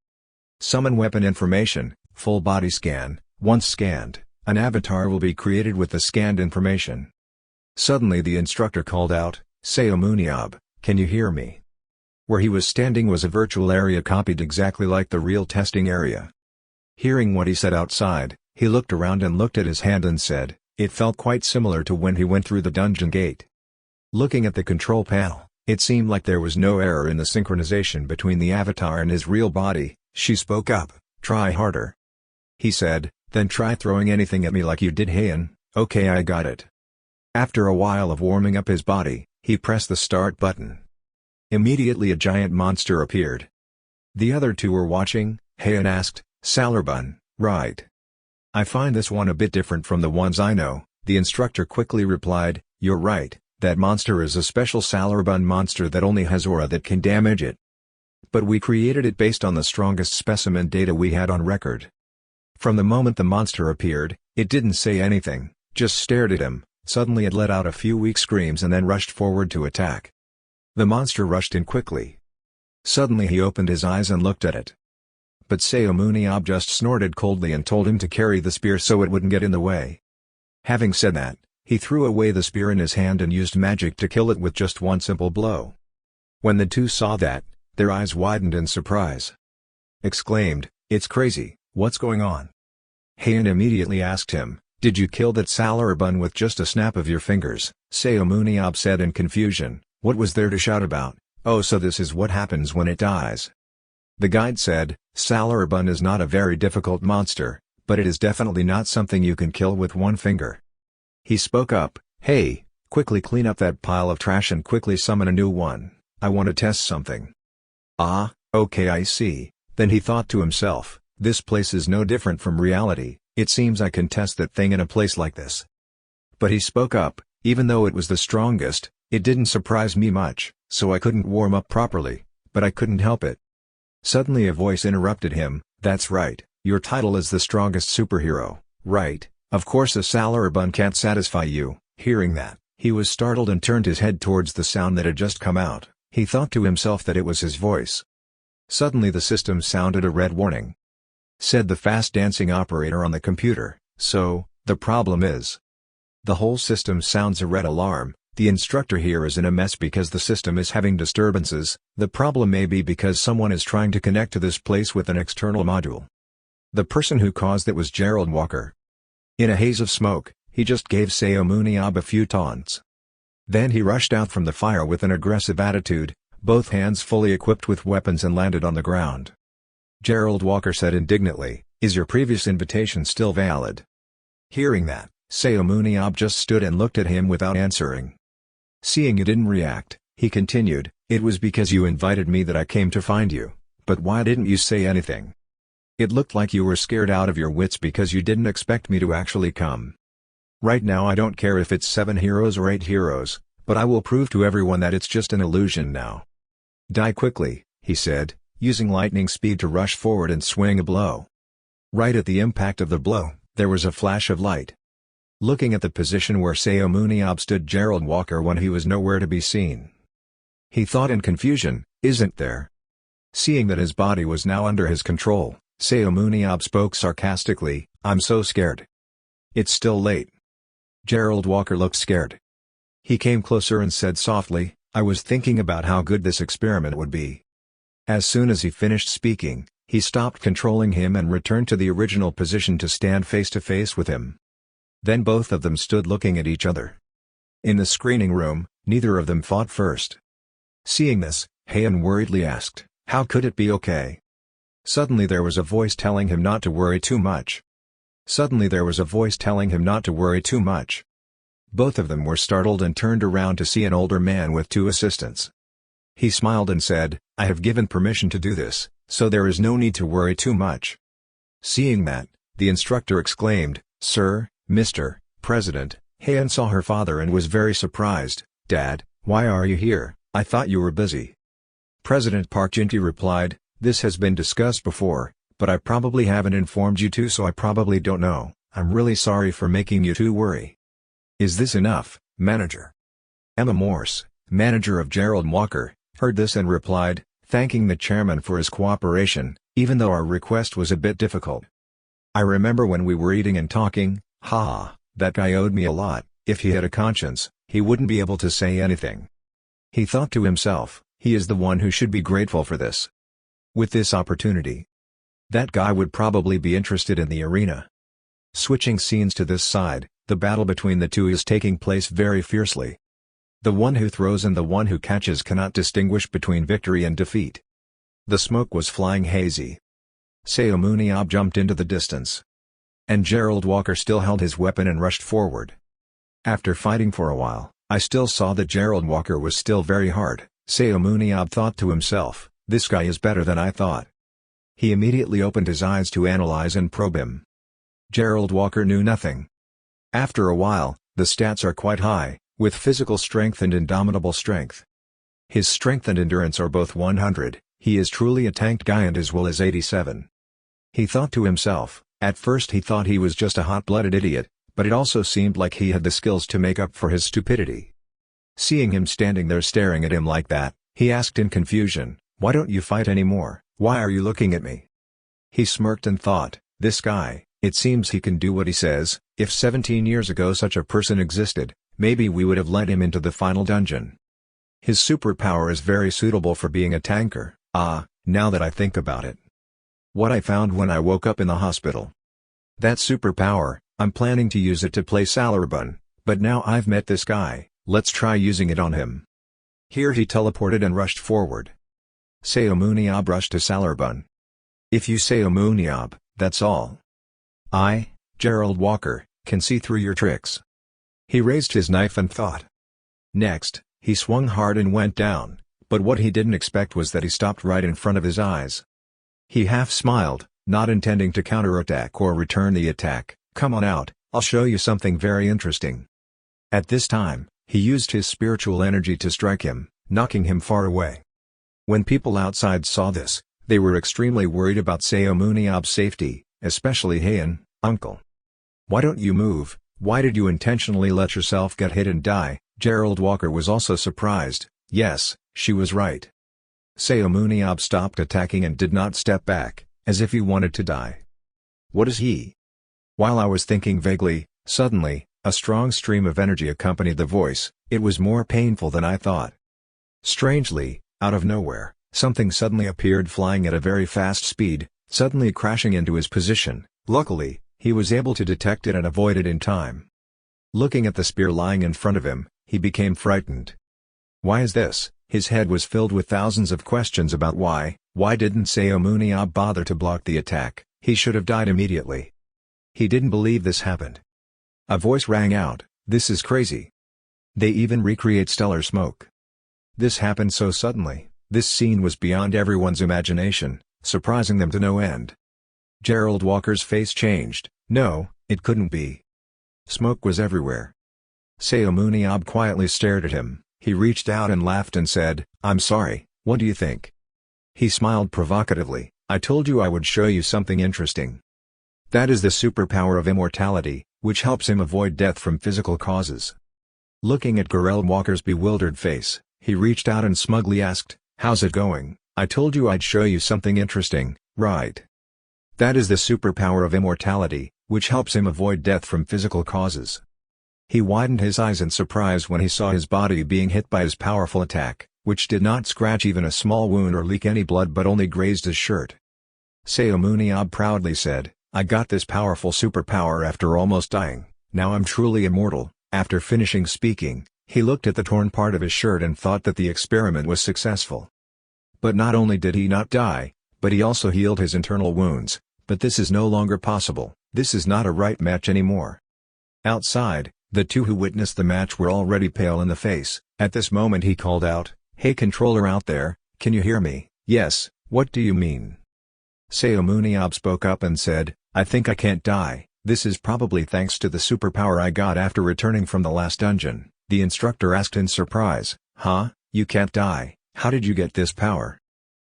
Summon weapon information, full body scan. Once scanned, an avatar will be created with the scanned information. Suddenly the instructor called out, Seomun Yob, can you hear me? Where he was standing was a virtual area copied exactly like the real testing area. Hearing what he said outside, he looked around and looked at his hand and said, it felt quite similar to when he went through the dungeon gate. Looking at the control panel, it seemed like there was no error in the synchronization between the avatar and his real body. She spoke up, try harder. He said, then try throwing anything at me like you did Heian. Okay, I got it. After a while of warming up his body, he pressed the start button. Immediately a giant monster appeared. The other two were watching. Heian asked, Salarbun, right? I find this one a bit different from the ones I know. The instructor quickly replied, you're right, that monster is a special Salarbun monster that only has aura that can damage it. But we created it based on the strongest specimen data we had on record. From the moment the monster appeared, it didn't say anything, just stared at him. Suddenly it let out a few weak screams and then rushed forward to attack. The monster rushed in quickly. Suddenly he opened his eyes and looked at it. But Seomun Yob just snorted coldly and told him to carry the spear so it wouldn't get in the way. Having said that, he threw away the spear in his hand and used magic to kill it with just one simple blow. When the two saw that, their eyes widened in surprise. Exclaimed, it's crazy, what's going on? Heian immediately asked him, did you kill that Salarbun with just a snap of your fingers? Seomun Yob said in confusion, what was there to shout about? Oh, so this is what happens when it dies. The guide said, Salarbun is not a very difficult monster, but it is definitely not something you can kill with one finger. He spoke up, hey, quickly clean up that pile of trash and quickly summon a new one. I want to test something. Ah, okay, I see. Then he thought to himself, this place is no different from reality, it seems I can test that thing in a place like this. But he spoke up, even though it was the strongest, it didn't surprise me much, so I couldn't warm up properly, but I couldn't help it. Suddenly a voice interrupted him, that's right, your title is the strongest superhero, right? Of course a Salarbun can't satisfy you. Hearing that, he was startled and turned his head towards the sound that had just come out. He thought to himself that it was his voice. Suddenly the system sounded a red warning. Said the fast-dancing operator on the computer, so, the problem is. The whole system sounds a red alarm. The instructor here is in a mess because the system is having disturbances. The problem may be because someone is trying to connect to this place with an external module. The person who caused it was Gerald Walker. In a haze of smoke, he just gave Seomun Yob a few taunts. Then he rushed out from the fire with an aggressive attitude, both hands fully equipped with weapons and landed on the ground. Gerald Walker said indignantly, is your previous invitation still valid? Hearing that, Seomun Yob just stood and looked at him without answering. Seeing he didn't react, he continued, it was because you invited me that I came to find you, but why didn't you say anything? It looked like you were scared out of your wits because you didn't expect me to actually come. Right now I don't care if it's 7 heroes or 8 heroes, but I will prove to everyone that it's just an illusion now. Die quickly, he said, using lightning speed to rush forward and swing a blow. Right at the impact of the blow, there was a flash of light. Looking at the position where Seomun Yob stood, Gerald Walker when he was nowhere to be seen. He thought in confusion, isn't there? Seeing that his body was now under his control, Seomun Yob spoke sarcastically, I'm so scared. It's still late. Gerald Walker looked scared. He came closer and said softly, I was thinking about how good this experiment would be. As soon as he finished speaking, He stopped controlling him and returned to the original position to stand face to face with him. Then both of them stood looking at each other. In the screening room, neither of them fought first. Seeing this, Heian worriedly asked, "How could it be okay?" Suddenly there was a voice telling him not to worry too much. Suddenly there was a voice telling him not to worry too much. Both of them were startled and turned around to see an older man with two assistants. He smiled and said, "I have given permission to do this, so there is no need to worry too much." Seeing that, the instructor exclaimed, "Sir, Mr. President." Heian saw her father and was very surprised. "Dad, why are you here? I thought you were busy." President Park Jin-tae replied, "This has been discussed before, but I probably haven't informed you too, so I probably don't know. I'm really sorry for making you two worry." "Is this enough, manager?" Emma Morse, manager of Gerald Walker, heard this and replied, thanking the chairman for his cooperation, even though our request was a bit difficult. "I remember when we were eating and talking, haha, that guy owed me a lot. If he had a conscience, he wouldn't be able to say anything." He thought to himself, he is the one who should be grateful for this. With this opportunity, that guy would probably be interested in the arena. Switching scenes to this side, the battle between the two is taking place very fiercely. The one who throws and the one who catches cannot distinguish between victory and defeat. The smoke was flying hazy. Seomun Yob jumped into the distance. And Gerald Walker still held his weapon and rushed forward. After fighting for a while, I still saw that Gerald Walker was still very hard. Seomun Yob thought to himself, "This guy is better than I thought." He immediately opened his eyes to analyze and probe him. Gerald Walker knew nothing. After a while, the stats are quite high, with physical strength and indomitable strength. His strength and endurance are both 100, he is truly a tanked guy, and his will is 87. He thought to himself, at first he thought he was just a hot-blooded idiot, but it also seemed like he had the skills to make up for his stupidity. Seeing him standing there staring at him like that, he asked in confusion, "Why don't you fight anymore? Why are you looking at me?" He smirked and thought, "This guy, it seems he can do what he says. If 17 years ago such a person existed, maybe we would have let him into the final dungeon. His superpower is very suitable for being a tanker." Now that I think about it. What I found when I woke up in the hospital. That superpower, I'm planning to use it to play Salarbun, but now I've met this guy, let's try using it on him. Here he teleported and rushed forward. Seomun Yob rushed to Salarbun. "If you Seomun Yob, that's all. I, Gerald Walker, can see through your tricks." He raised his knife and thought. Next, he swung hard and went down, but what he didn't expect was that he stopped right in front of his eyes. He half smiled, not intending to counterattack or return the attack. "Come on out, I'll show you something very interesting." At this time, he used his spiritual energy to strike him, knocking him far away. When people outside saw this, they were extremely worried about Seomun Yob's safety, especially Heian, "Uncle. Why don't you move? Why did you intentionally let yourself get hit and die?" Gerald Walker was also surprised. Yes, she was right. Seomun Yob stopped attacking and did not step back, as if he wanted to die. What is he? While I was thinking vaguely, suddenly, a strong stream of energy accompanied the voice. It was more painful than I thought. Strangely, out of nowhere, something suddenly appeared flying at a very fast speed, suddenly crashing into his position. Luckily, he was able to detect it and avoid it in time. Looking at the spear lying in front of him, he became frightened. Why is this? His head was filled with thousands of questions about why didn't Seomun Yob bother to block the attack? He should have died immediately. He didn't believe this happened. A voice rang out, "This is crazy. They even recreate stellar smoke. This happened so suddenly." This scene was beyond everyone's imagination, surprising them to no end. Gerald Walker's face changed. No, it couldn't be. Smoke was everywhere. Seomun Yob quietly stared at him. He reached out and laughed and said, "I'm sorry, what do you think?" He smiled provocatively. "I told you I would show you something interesting. That is the superpower of immortality, which helps him avoid death from physical causes." Looking at Gerald Walker's bewildered face, he reached out and smugly asked, "How's it going?" "I told you I'd show you something interesting, right? That is the superpower of immortality, which helps him avoid death from physical causes." He widened his eyes in surprise when he saw his body being hit by his powerful attack, which did not scratch even a small wound or leak any blood but only grazed his shirt. Seomun Yob proudly said, I got this powerful superpower after almost dying, now I'm truly immortal. After finishing speaking, he looked at the torn part of his shirt and thought that the experiment was successful. But not only did he not die, but he also healed his internal wounds. But this is no longer possible, this is not a right match anymore. Outside, the two who witnessed the match were already pale in the face. At this moment he called out, Hey controller out there, can you hear me? Yes, what do you mean? Seomun Yob spoke up and said, I think I can't die, this is probably thanks to the superpower I got after returning from the last dungeon. The instructor asked in surprise, Huh, you can't die, how did you get this power?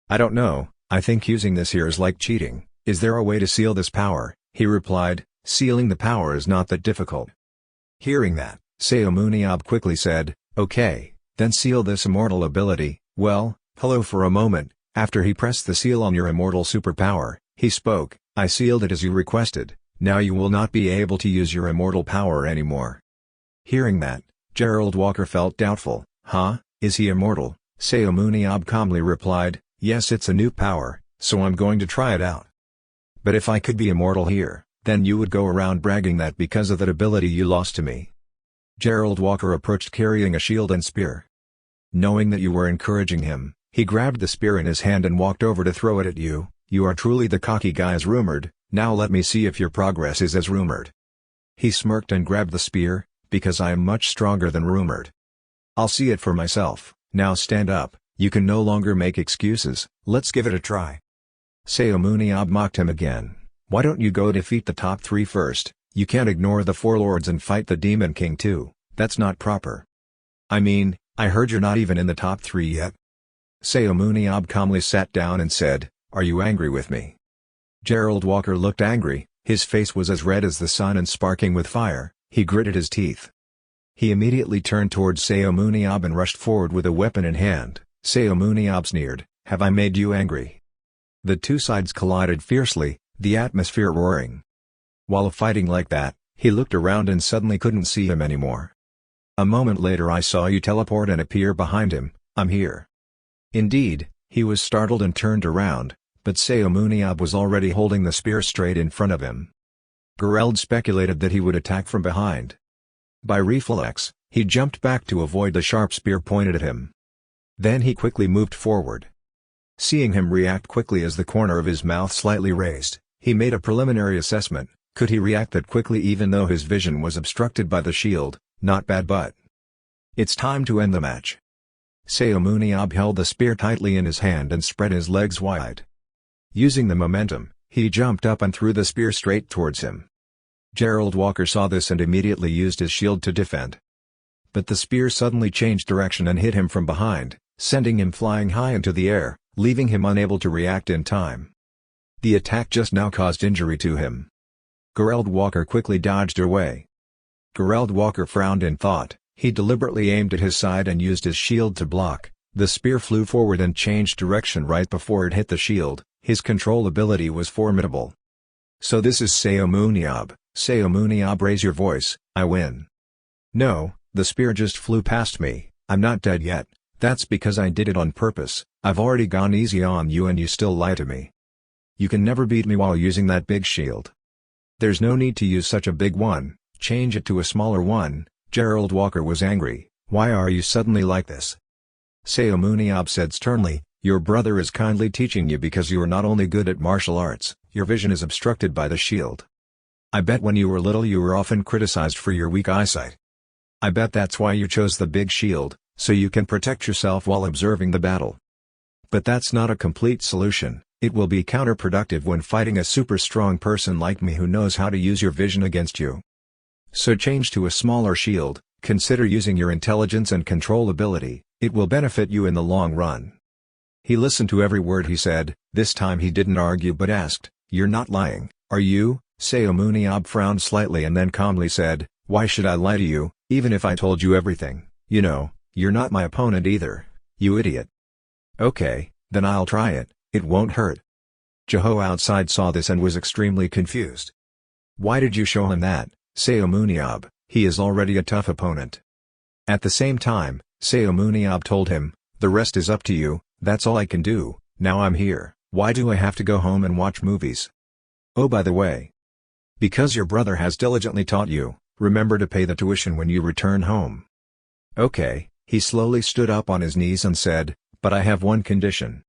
I don't know, I think using this here is like cheating. Is there a way to seal this power? He replied, sealing the power is not that difficult. Hearing that, Seomun Yob quickly said, Okay, then seal this immortal ability. Well, hello. For a moment, after he pressed the seal on your immortal superpower, he spoke, I sealed it as you requested, now you will not be able to use your immortal power anymore. Hearing that, Gerald Walker felt doubtful. Huh, is he immortal? Seomun Yob calmly replied, Yes, it's a new power, so I'm going to try it out. But if I could be immortal here, then you would go around bragging that because of that ability you lost to me. Gerald Walker approached carrying a shield and spear. Knowing that you were encouraging him, he grabbed the spear in his hand and walked over to throw it at you. You are truly the cocky guy as rumored, now let me see if your progress is as rumored. He smirked and grabbed the spear, because I am much stronger than rumored. I'll see it for myself. Now stand up, you can no longer make excuses, let's give it a try. Seomun Yob mocked him again. Why don't you go defeat the top 3 first? You can't ignore the 4 lords and fight the Demon King too, that's not proper. I mean, I heard you're not even in the top 3 yet. Seomun Yob calmly sat down and said, Are you angry with me? Gerald Walker looked angry, his face was as red as the sun and sparking with fire, he gritted his teeth. He immediately turned towards Seomun Yob and rushed forward with a weapon in hand. Seomun Yob sneered, Have I made you angry? The two sides collided fiercely, the atmosphere roaring. While fighting like that, he looked around and suddenly couldn't see him anymore. A moment later I saw you teleport and appear behind him, I'm here. Indeed, he was startled and turned around, but Seomun Yob was already holding the spear straight in front of him. Gerald speculated that he would attack from behind. By reflex, he jumped back to avoid the sharp spear pointed at him. Then he quickly moved forward. Seeing him react quickly as the corner of his mouth slightly raised, he made a preliminary assessment. Could he react that quickly even though his vision was obstructed by the shield? Not bad, but it's time to end the match. Seomun Yob held the spear tightly in his hand and spread his legs wide. Using the momentum, he jumped up and threw the spear straight towards him. Gerald Walker saw this and immediately used his shield to defend. But the spear suddenly changed direction and hit him from behind, sending him flying high into the air, leaving him unable to react in time. The attack just now caused injury to him. Gerald Walker quickly dodged away. Gerald Walker frowned in thought, he deliberately aimed at his side and used his shield to block. The spear flew forward and changed direction right before it hit the shield, his control ability was formidable. So this is Seomun Yob. Seomun Yob, raise your voice, I win. No, the spear just flew past me, I'm not dead yet, that's because I did it on purpose, I've already gone easy on you and you still lie to me. You can never beat me while using that big shield. There's no need to use such a big one, change it to a smaller one. Gerald Walker was angry, why are you suddenly like this? Seomun Yob said sternly, your brother is kindly teaching you because you are not only good at martial arts, your vision is obstructed by the shield. I bet when you were little you were often criticized for your weak eyesight. I bet that's why you chose the big shield, so you can protect yourself while observing the battle. But that's not a complete solution, it will be counterproductive when fighting a super strong person like me who knows how to use your vision against you. So change to a smaller shield, consider using your intelligence and control ability, it will benefit you in the long run. He listened to every word he said, this time he didn't argue but asked, you're not lying, are you? Seomun Yob frowned slightly and then calmly said, why should I lie to you, even if I told you everything, you know, you're not my opponent either, you idiot. Okay, then I'll try it, it won't hurt. Joho outside saw this and was extremely confused. Why did you show him that, Seomun Yob, he is already a tough opponent. At the same time, Seomun Yob told him, the rest is up to you, that's all I can do, now I'm here, Why do I have to go home and watch movies? Oh, by the way. Because your brother has diligently taught you, remember to pay the tuition when you return home. Okay, he slowly stood up on his knees and said, but I have one condition.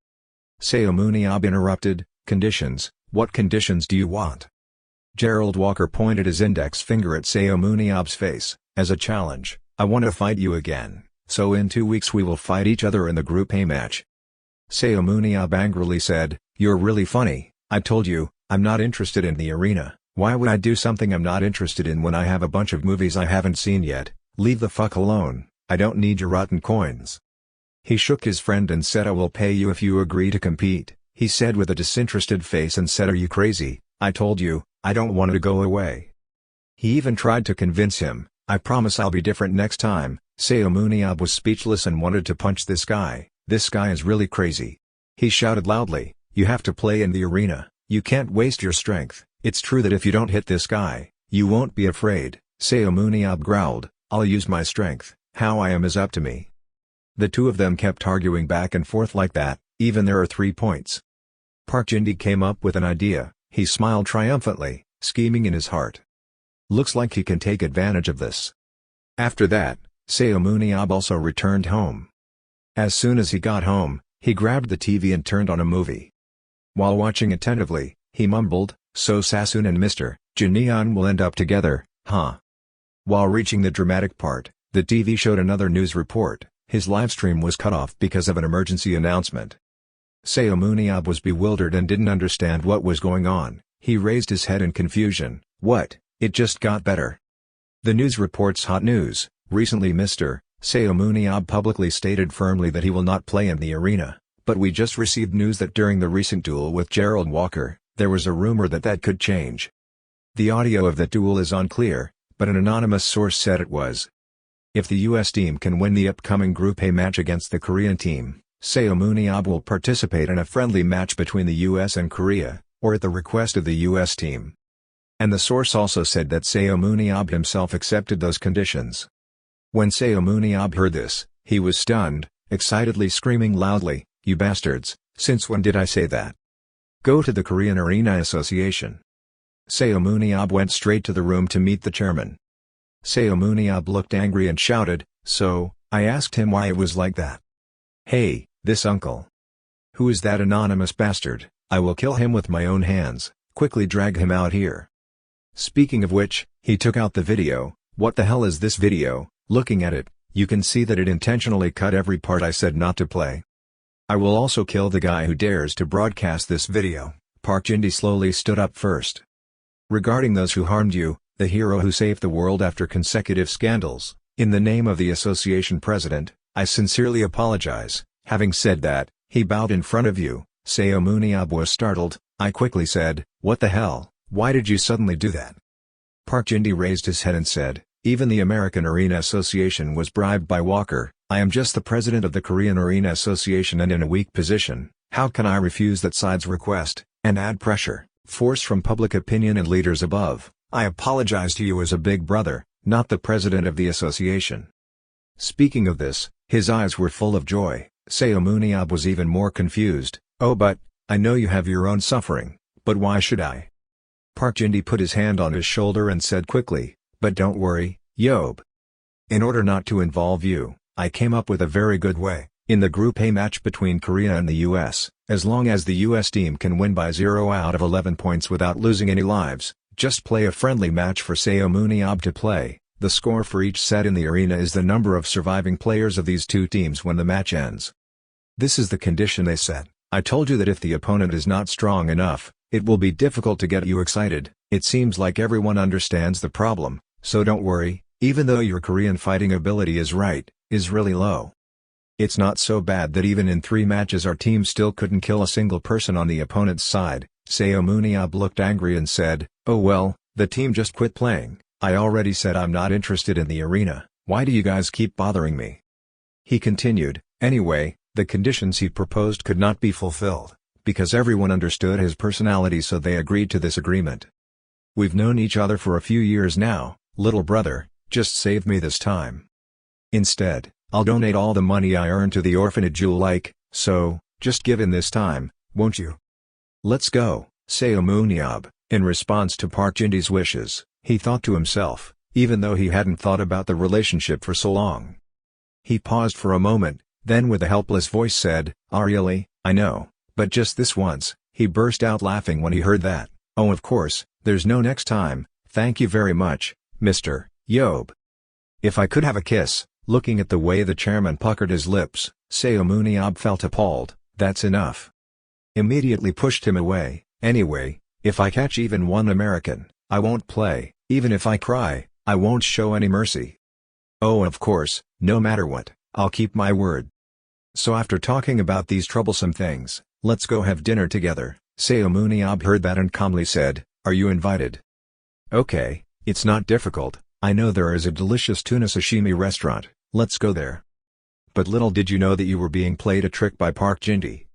Seomun Yob interrupted, conditions, what conditions do you want? Gerald Walker pointed his index finger at Seomun Yob's face, as a challenge, I want to fight you again, so in 2 weeks we will fight each other in the Group A match. Seomun Yob angrily said, you're really funny, I told you, I'm not interested in the arena, why would I do something I'm not interested in when I have a bunch of movies I haven't seen yet, leave the fuck alone, I don't need your rotten coins. He shook his friend and said I will pay you if you agree to compete, he said with a disinterested face and said are you crazy, I told you, I don't want to go away. He even tried to convince him, I promise I'll be different next time. Seomun Yob was speechless and wanted to punch this guy is really crazy. He shouted loudly, you have to play in the arena, you can't waste your strength, it's true that if you don't hit this guy, you won't be afraid. Seomun Yob growled, I'll use my strength, how I am is up to me. The two of them kept arguing back and forth like that, even there are 3 points. Park Jin-dee came up with an idea, he smiled triumphantly, scheming in his heart. Looks like he can take advantage of this. After that, Seomun Yob also returned home. As soon as he got home, he grabbed the TV and turned on a movie. While watching attentively, he mumbled, so Sasun and Mr. Jin will end up together, huh? While reaching the dramatic part, the TV showed another news report, his livestream was cut off because of an emergency announcement. Seomun Yob was bewildered and didn't understand what was going on, he raised his head in confusion, what, it just got better. The news reports hot news, recently Mr. Seomun Yob publicly stated firmly that he will not play in the arena, but we just received news that during the recent duel with Gerald Walker, there was a rumor that could change. The audio of that duel is unclear, but an anonymous source said it was. If the US team can win the upcoming Group A match against the Korean team, Seomun Yob will participate in a friendly match between the US and Korea, or at the request of the US team. And the source also said that Seomun Yob himself accepted those conditions. When Seomun Yob heard this, he was stunned, excitedly screaming loudly, you bastards, since when did I say that? Go to the Korean Arena Association. Seomun Yob went straight to the room to meet the chairman. Seomun Yob looked angry and shouted, so, I asked him why it was like that. Hey, this uncle. Who is that anonymous bastard? I will kill him with my own hands, quickly drag him out here. Speaking of which, he took out the video, what the hell is this video? Looking at it, you can see that it intentionally cut every part I said not to play. I will also kill the guy who dares to broadcast this video. Park Jin-dee slowly stood up first. Regarding those who harmed you, the hero who saved the world after consecutive scandals, in the name of the association president, I sincerely apologize. Having said that, he bowed in front of you. Seomun Yob was startled. I quickly said, what the hell, why did you suddenly do that? Park Jin-dee raised his head and said, even the American Arena Association was bribed by Walker. I am just the president of the Korean Arena Association and in a weak position. How can I refuse that side's request, and add pressure, force from public opinion and leaders above? I apologize to you as a big brother, not the president of the association. Speaking of this, his eyes were full of joy. Seomun Yob was even more confused. Oh, but, I know you have your own suffering, but why should I? Park Jin-dee put his hand on his shoulder and said quickly, but don't worry, Yob. In order not to involve you, I came up with a very good way. In the Group A match between Korea and the US, as long as the US team can win by 0 out of 11 points without losing any lives, just play a friendly match for Seomun Yob to play. The score for each set in the arena is the number of surviving players of these two teams when the match ends. This is the condition they set. I told you that if the opponent is not strong enough, it will be difficult to get you excited. It seems like everyone understands the problem, so don't worry, even though your Korean fighting ability is really low. It's not so bad that even in 3 matches our team still couldn't kill a single person on the opponent's side. Seomun Yob looked angry and said, oh well, the team just quit playing. I already said I'm not interested in the arena, why do you guys keep bothering me? He continued, anyway, the conditions he proposed could not be fulfilled, because everyone understood his personality so they agreed to this agreement. We've known each other for a few years now, little brother, just save me this time. Instead, I'll donate all the money I earn to the orphanage you'll like, so, just give in this time, won't you? Let's go, Seomun Yob. In response to Park Jin-dee's wishes, he thought to himself, even though he hadn't thought about the relationship for so long. He paused for a moment, then with a helpless voice said, "Ah really, I know, but just this once." He burst out laughing when he heard that. "Oh of course, there's no next time, thank you very much, Mr. Yob. If I could have a kiss." Looking at the way the chairman puckered his lips, Seomun Yob felt appalled. "That's enough." Immediately pushed him away. "Anyway, if I catch even one American, I won't play. Even if I cry, I won't show any mercy. Oh of course, no matter what, I'll keep my word. So after talking about these troublesome things, let's go have dinner together." Seomun Yob heard that and calmly said, "Are you invited?" "Okay, it's not difficult. I know there is a delicious tuna sashimi restaurant, let's go there." But little did you know that you were being played a trick by Park Jin-dee.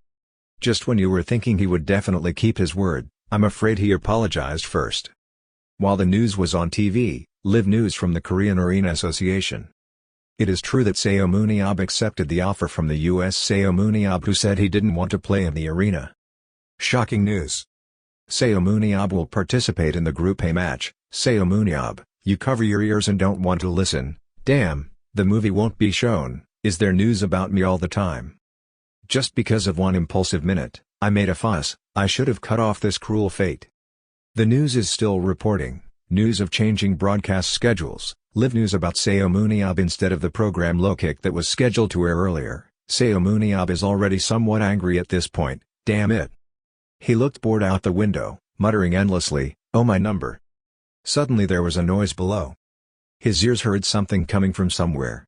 Just when you were thinking he would definitely keep his word, I'm afraid he apologized first. While the news was on TV, live news from the Korean Arena Association. It is true that Seomun Yob accepted the offer from the US Seomun Yob, who said he didn't want to play in the arena. Shocking news. Seomun Yob will participate in the Group A match. Seomun Yob, you cover your ears and don't want to listen. Damn, the movie won't be shown. Is there news about me all the time? Just because of one impulsive minute, I made a fuss. I should have cut off this cruel fate. The news is still reporting. News of changing broadcast schedules. Live news about Seomun Yob instead of the program Low Kick that was scheduled to air earlier. Seomun Yob is already somewhat angry at this point. Damn it. He looked bored out the window, muttering endlessly, "Oh my number." Suddenly there was a noise below. His ears heard something coming from somewhere.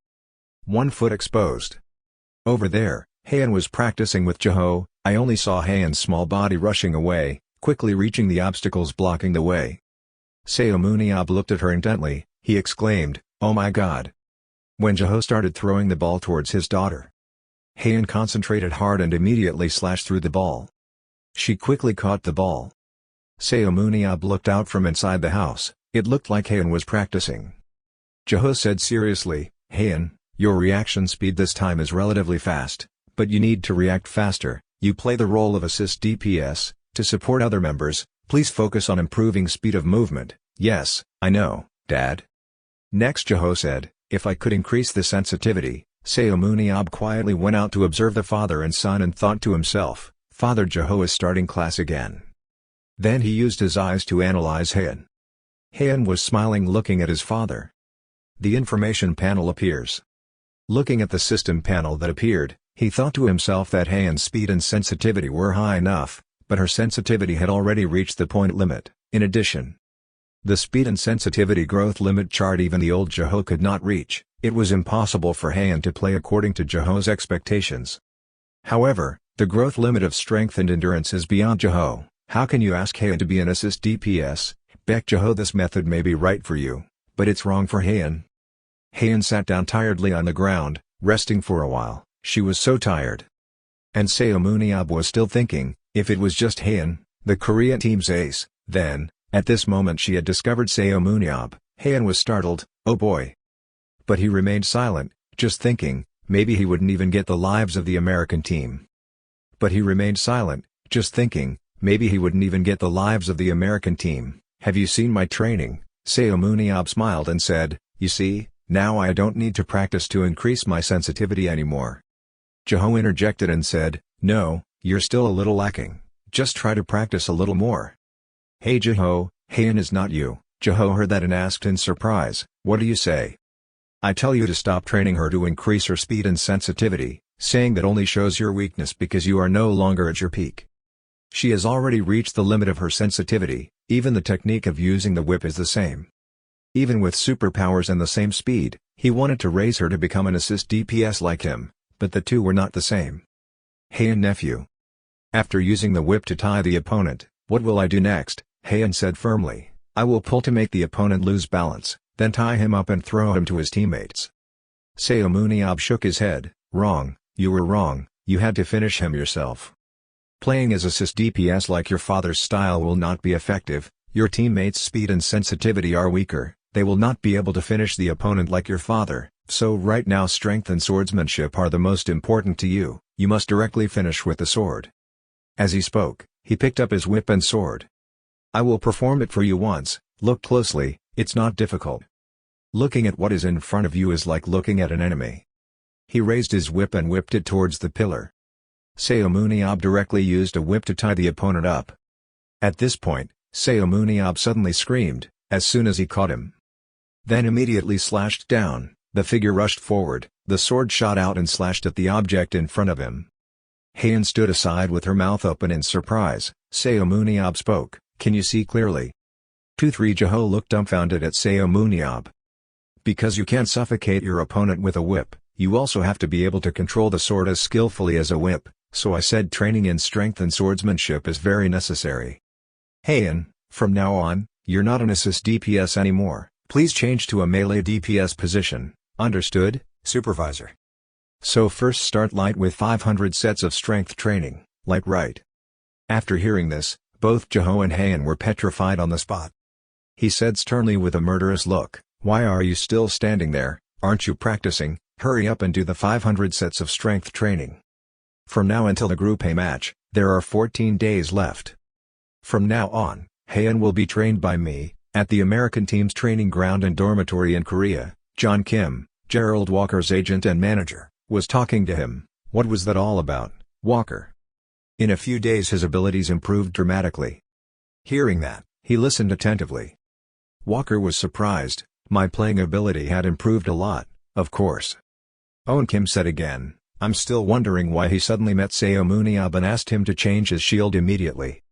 One foot exposed. Over there, Haein was practicing with Jaho. I only saw Haein's small body rushing away, quickly reaching the obstacles blocking the way. Seomun Yob looked at her intently. He exclaimed, "Oh my god." When Jaho started throwing the ball towards his daughter, Haein concentrated hard and immediately slashed through the ball. She quickly caught the ball. Seomun Yob looked out from inside the house. It looked like Haein was practicing. Jaho said seriously, "Haein, your reaction speed this time is relatively fast, but you need to react faster. You play the role of assist DPS, to support other members, please focus on improving speed of movement." "Yes, I know, Dad." Next Jaho said, "If I could increase the sensitivity." Seomun Yob quietly went out to observe the father and son and thought to himself, "Father Jaho is starting class again." Then he used his eyes to analyze Haein. Haein was smiling looking at his father. The information panel appears. Looking at the system panel that appeared, he thought to himself that Haein's speed and sensitivity were high enough, but her sensitivity had already reached the point limit. In addition, the speed and sensitivity growth limit chart even the old Jaho could not reach. It was impossible for Haein to play according to Jaho's expectations. However, the growth limit of strength and endurance is beyond Jaho. How can you ask Haein to be an assist DPS? Beck Jaho, this method may be right for you, but it's wrong for Haein. Haein sat down tiredly on the ground, resting for a while. She was so tired. And Seomun Yob was still thinking, if it was just Haein, the Korean team's ace, then, at this moment she had discovered Seomun Yob. Haein was startled, oh boy. But he remained silent, just thinking, maybe he wouldn't even get the lives of the American team. But he remained silent, just thinking, maybe he wouldn't even get the lives of the American team. Have you seen my training? Seomun Yob smiled and said, you see, now I don't need to practice to increase my sensitivity anymore. Jaho interjected and said, no, you're still a little lacking, just try to practice a little more. Hey Jaho, Haein is not you. Jaho heard that and asked in surprise, what do you say? I tell you to stop training her to increase her speed and sensitivity, saying that only shows your weakness because you are no longer at your peak. She has already reached the limit of her sensitivity, even the technique of using the whip is the same. Even with superpowers and the same speed, he wanted to raise her to become an assist DPS like him, but the two were not the same. Haein nephew. After using the whip to tie the opponent, what will I do next? Haein said firmly, I will pull to make the opponent lose balance, then tie him up and throw him to his teammates. Seomun Yob shook his head, wrong, you were wrong, you had to finish him yourself. Playing as assist DPS like your father's style will not be effective, your teammates' speed and sensitivity are weaker, they will not be able to finish the opponent like your father, so right now strength and swordsmanship are the most important to you, you must directly finish with the sword. As he spoke, He picked up his whip and sword. "I will perform it for you once, look closely, it's not difficult. Looking at what is in front of you is like looking at an enemy." He raised his whip and whipped it towards the pillar. Seomun Yob directly used a whip to tie the opponent up. At this point, Seomun Yob suddenly screamed, as soon as he caught him. Then immediately slashed down, the figure rushed forward, the sword shot out and slashed at the object in front of him. Heian stood aside with her mouth open in surprise. Seomun Yob spoke, "Can you see clearly?" 2-3 Jeho looked dumbfounded at Seomun Yob. "Because you can't suffocate your opponent with a whip, you also have to be able to control the sword as skillfully as a whip, so I said training in strength and swordsmanship is very necessary. Heian, from now on, you're not an assist DPS anymore, please change to a melee DPS position, understood, supervisor? So first start light with 500 sets of strength training, like right." After hearing this, both Jeho and Heian were petrified on the spot. He said sternly with a murderous look, "Why are you still standing there, aren't you practicing? Hurry up and do the 500 sets of strength training. From now until the Group A match, there are 14 days left. From now on, Heian will be trained by me, at the American team's training ground and dormitory in Korea." John Kim, Gerald Walker's agent and manager, was talking to him. "What was that all about, Walker?" In a few days his abilities improved dramatically. Hearing that, he listened attentively. Walker was surprised. "My playing ability had improved a lot, of course." Owen Kim said again, "I'm still wondering why he suddenly met Seomun Yob and asked him to change his shield immediately.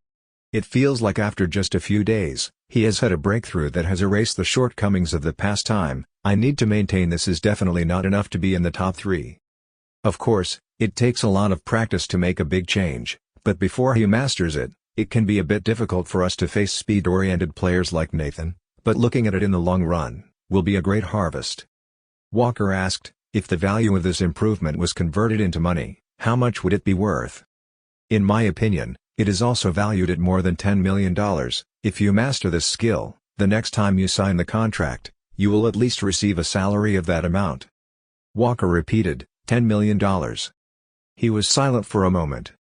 It feels like after just a few days, he has had a breakthrough that has erased the shortcomings of the past time. I need to maintain this is definitely not enough to be in the top 3. Of course, it takes a lot of practice to make a big change, but before he masters it, it can be a bit difficult for us to face speed-oriented players like Nathan, but looking at it in the long run, will be a great harvest." Walker asked, "If the value of this improvement was converted into money, how much would it be worth?" "In my opinion, it is also valued at more than $10 million. If you master this skill, the next time you sign the contract, you will at least receive a salary of that amount." Walker repeated, $10 million. He was silent for a moment.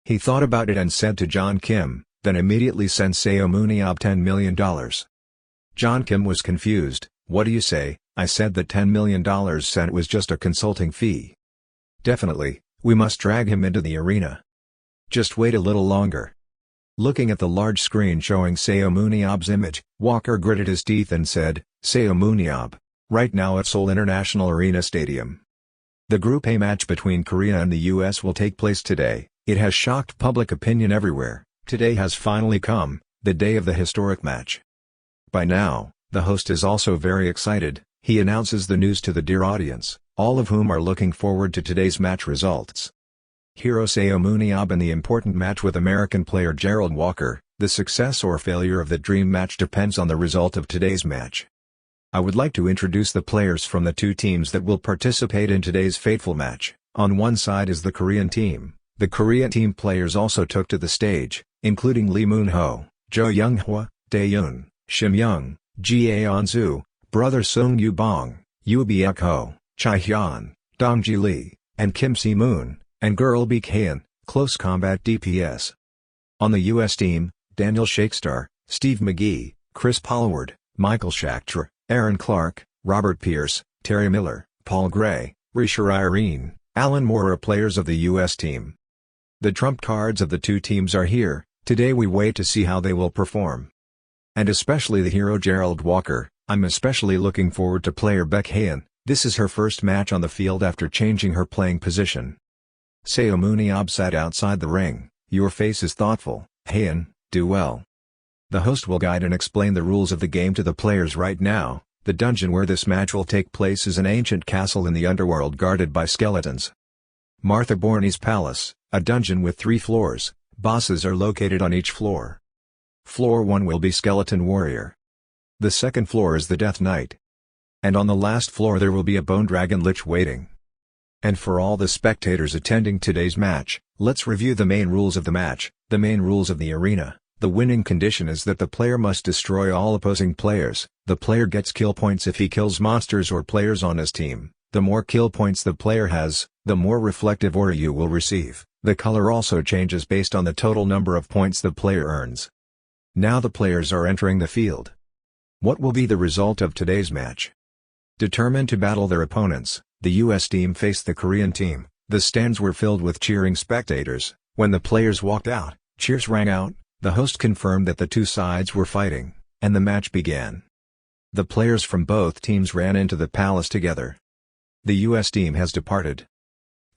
He thought about it and said to John Kim, then immediately sent Seomun Yob $10 million. John Kim was confused. "What do you say?" "I said that $10 million sent was just a consulting fee." "Definitely, we must drag him into the arena. Just wait a little longer." Looking at the large screen showing Seomun Yob's image, Walker gritted his teeth and said, "Seomun Yob. Right now at Seoul International Arena Stadium. The Group A match between Korea and the US will take place today. It has shocked public opinion everywhere. Today has finally come, the day of the historic match." By now, the host is also very excited. He announces the news to the dear audience, all of whom are looking forward to today's match results. Hero Seomun Yob in the important match with American player Gerald Walker. The success or failure of the dream match depends on the result of today's match. I would like to introduce the players from the two teams that will participate in today's fateful match. On one side is the Korean team. The Korean team players also took to the stage, including Lee Moon-ho, Jo Young-hwa, Dae-yoon, Shim Young, Ji Aeon-soo, brother Sung Yu-bong, Yoo Byuk-ho, Chai Hyun, Dong Ji-lee, and Kim Si-moon, and girl Baek-hyeon, close combat DPS. On the US team, Daniel Shakestar, Steve McGee, Chris Pollard, Michael Shachter, Aaron Clark, Robert Pierce, Terry Miller, Paul Gray, Risha Irene, Alan Moore are players of the US team. The trump cards of the two teams are here. Today we wait to see how they will perform. And especially the hero Gerald Walker. I'm especially looking forward to player Baek-hyeon. This is her first match on the field after changing her playing position. Seomun Yob sat outside the ring. "Your face is thoughtful, Heian, do well." The host will guide and explain the rules of the game to the players right now. The dungeon where this match will take place is an ancient castle in the underworld guarded by skeletons. Martha Borney's Palace, a dungeon with 3 floors. Bosses are located on each floor. Floor 1 will be Skeleton Warrior. The second floor is the Death Knight. And on the last floor there will be a Bone Dragon Lich waiting. And for all the spectators attending today's match, let's review the main rules of the match, the main rules of the arena. The winning condition is that the player must destroy all opposing players. The player gets kill points if he kills monsters or players on his team. the more kill points the player has, the more reflective aura you will receive. The color also changes based on the total number of points the player earns. Now the players are entering the field. What will be the result of today's match? Determined to battle their opponents, the US team faced the Korean team. The stands were filled with cheering spectators. When the players walked out, cheers rang out. The host confirmed that the two sides were fighting, and the match began. The players from both teams ran into the palace together. The US team has departed.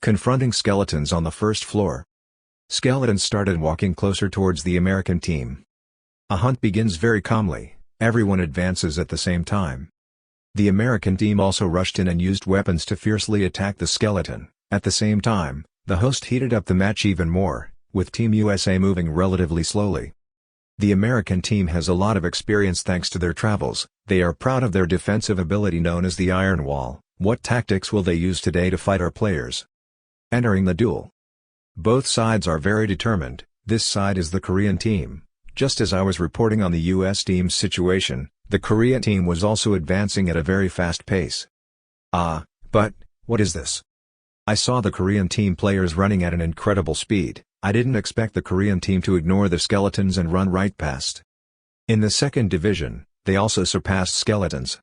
Confronting skeletons on the first floor. Skeletons started walking closer towards the American team. A hunt begins very calmly, everyone advances at the same time. The American team also rushed in and used weapons to fiercely attack the skeleton. At the same time, the host heated up the match even more, with Team USA moving relatively slowly. The American team has a lot of experience thanks to their travels. They are proud of their defensive ability known as the Iron Wall. What tactics will they use today to fight our players? Entering the duel. Both sides are very determined. This side is the Korean team. Just as I was reporting on the US team's situation, the Korean team was also advancing at a very fast pace. But, what is this? I saw the Korean team players running at an incredible speed. I didn't expect the Korean team to ignore the skeletons and run right past. In the second division, they also surpassed skeletons.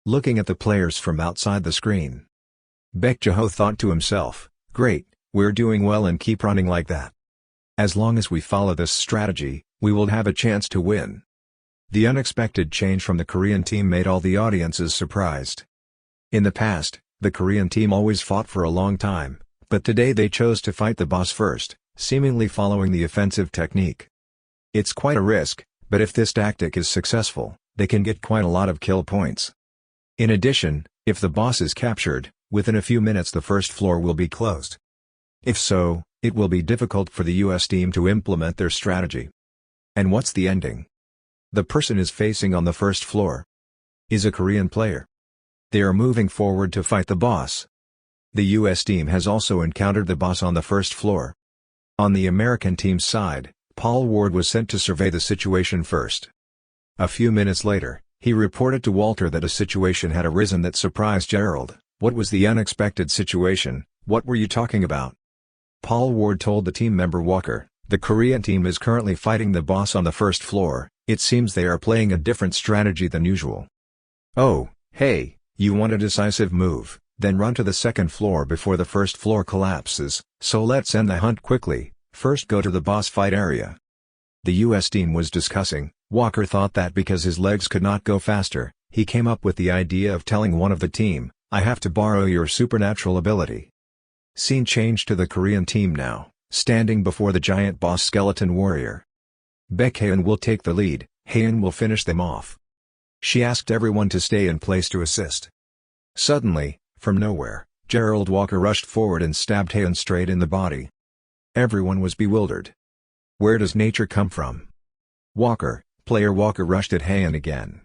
Looking at the players from outside the screen, Baek Jae-ho thought to himself, "Great, we're doing well and keep running like that. As long as we follow this strategy, we will have a chance to win." The unexpected change from the Korean team made all the audiences surprised. In the past, the Korean team always fought for a long time, but today they chose to fight the boss first, seemingly following the offensive technique. It's quite a risk, but if this tactic is successful, they can get quite a lot of kill points. In addition, if the boss is captured, within a few minutes the first floor will be closed. If so, it will be difficult for the US team to implement their strategy. And what's the ending? The person is facing on the first floor is a Korean player. They are moving forward to fight the boss. The US team has also encountered the boss on the first floor. On the American team's side, Paul Ward was sent to survey the situation first. A few minutes later, he reported to Walter that a situation had arisen that surprised Gerald. "What was the unexpected situation? What were you talking about?" Paul Ward told the team member Walker, "The Korean team is currently fighting the boss on the first floor. It seems they are playing a different strategy than usual." "Oh, hey, you want a decisive move, then run to the second floor before the first floor collapses, so let's end the hunt quickly, first go to the boss fight area." The US team was discussing. Walker thought that because his legs could not go faster, he came up with the idea of telling one of the team, "I have to borrow your supernatural ability." Scene changed to the Korean team now, standing before the giant boss skeleton warrior. Baek Hae-in will take the lead. Hae-in will finish them off. She asked everyone to stay in place to assist. Suddenly, from nowhere, Gerald Walker rushed forward and stabbed Hae-in straight in the body. Everyone was bewildered. Where does nature come from? Player Walker rushed at Hae-in again.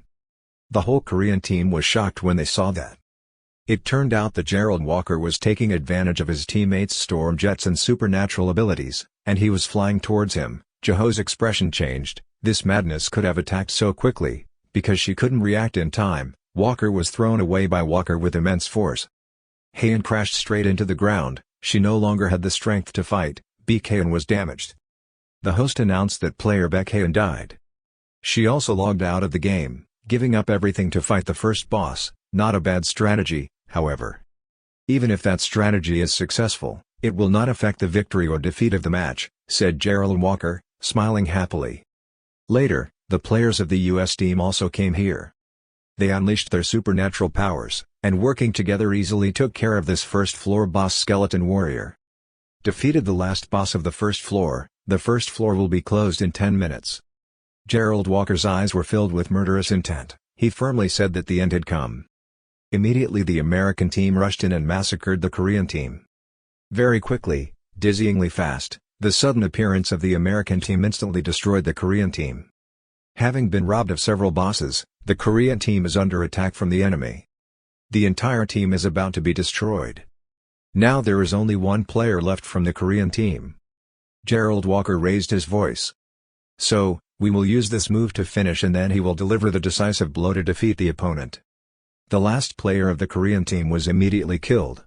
The whole Korean team was shocked when they saw that. It turned out that Gerald Walker was taking advantage of his teammates' storm jets and supernatural abilities, and he was flying towards him. Jae-ho's expression changed. This madness could have attacked so quickly, because she couldn't react in time. Walker was thrown away by Walker with immense force. Hae-in crashed straight into the ground. She no longer had the strength to fight. Baek Hae-in was damaged. The host announced that player Baek Hae-in died. She also logged out of the game, giving up everything to fight the first boss. Not a bad strategy, however. Even if that strategy is successful, it will not affect the victory or defeat of the match, said Gerald Walker, smiling happily. Later, the players of the US team also came here. They unleashed their supernatural powers, and working together easily took care of this first floor boss skeleton warrior. Defeated the last boss of the first floor will be closed in 10 minutes. Gerald Walker's eyes were filled with murderous intent. He firmly said that the end had come. Immediately the American team rushed in and massacred the Korean team. Very quickly, dizzyingly fast, the sudden appearance of the American team instantly destroyed the Korean team. Having been robbed of several bosses, the Korean team is under attack from the enemy. The entire team is about to be destroyed. Now there is only one player left from the Korean team. Gerald Walker raised his voice. "So, we will use this move to finish and then he will deliver the decisive blow to defeat the opponent." The last player of the Korean team was immediately killed.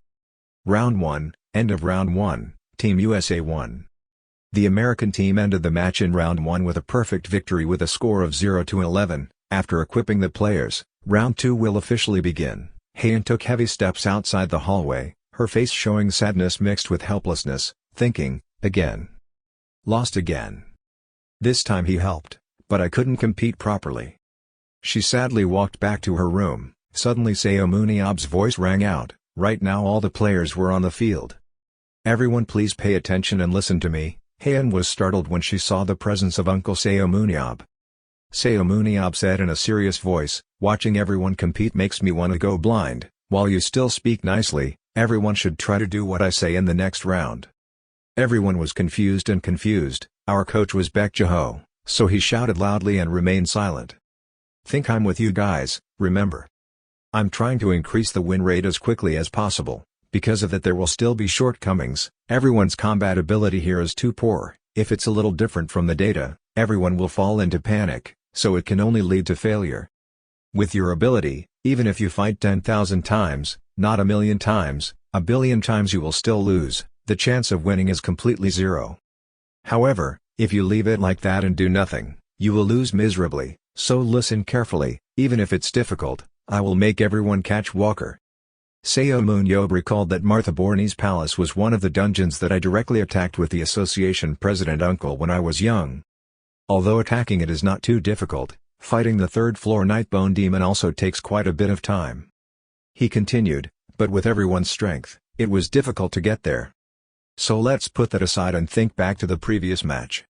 Round 1, end of round 1, Team USA won. The American team ended the match in round 1 with a perfect victory with a score of 0-11. After equipping the players, round 2 will officially begin. Haein took heavy steps outside the hallway, her face showing sadness mixed with helplessness, thinking, again. Lost again. This time he helped, but I couldn't compete properly. She sadly walked back to her room. Suddenly Seomun Yob's voice rang out. Right now all the players were on the field. Everyone please pay attention and listen to me. Haein was startled when she saw the presence of Uncle Seomun Yob. Seomun Yob said in a serious voice, watching everyone compete makes me wanna go blind. While you still speak nicely, everyone should try to do what I say in the next round. Everyone was confused. Our coach was Baek Jae-ho, so he shouted loudly and remained silent. Think I'm with you guys, remember. I'm trying to increase the win rate as quickly as possible. Because of that there will still be shortcomings. Everyone's combat ability here is too poor. If it's a little different from the data, everyone will fall into panic, so it can only lead to failure. With your ability, even if you fight 10,000 times, not a million times, a billion times you will still lose. The chance of winning is completely zero. However, if you leave it like that and do nothing, you will lose miserably, so listen carefully. Even if it's difficult, I will make everyone catch Walker. Seomun Yob recalled that Martha Borne's palace was one of the dungeons that I directly attacked with the association president uncle when I was young. Although attacking it is not too difficult, fighting the third floor Nightbone demon also takes quite a bit of time. He continued, but with everyone's strength, it was difficult to get there. So let's put that aside and think back to the previous match.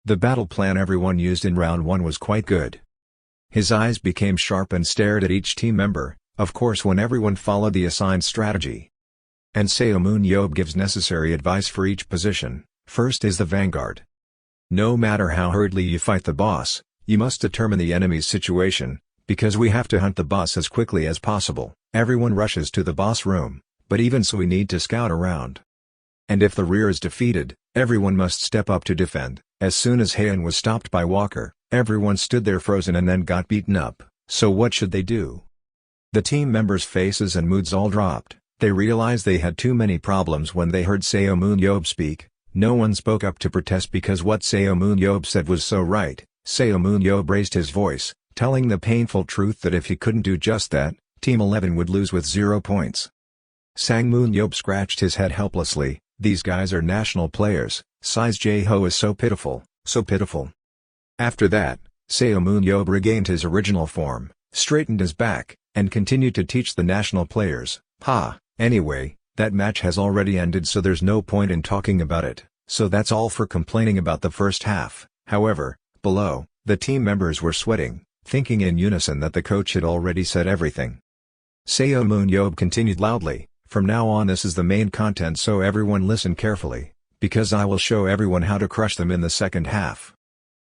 The battle plan everyone used in round 1 was quite good. His eyes became sharp and stared at each team member, of course when everyone followed the assigned strategy. And Seomun Yob gives necessary advice for each position. First is the vanguard. No matter how hurriedly you fight the boss, you must determine the enemy's situation, because we have to hunt the boss as quickly as possible. Everyone rushes to the boss room, but even so we need to scout around. And if the rear is defeated, everyone must step up to defend. As soon as Haein was stopped by Walker, everyone stood there frozen and then got beaten up, so what should they do? The team members' faces and moods all dropped. They realized they had too many problems when they heard Seomun Yob speak. No one spoke up to protest because what Seomun Yob said was so right. Seomun Yob raised his voice, telling the painful truth that if he couldn't do just that, Team 11 would lose with 0 points. Sangmun Yob scratched his head helplessly. These guys are national players. Size Jae-ho is so pitiful, so pitiful. After that, Seomun Yob regained his original form, straightened his back, and continued to teach the national players. Anyway, that match has already ended so there's no point in talking about it, so that's all for complaining about the first half. However, below, the team members were sweating, thinking in unison that the coach had already said everything. Seomun Yob continued loudly, from now on this is the main content so everyone listen carefully, because I will show everyone how to crush them in the second half.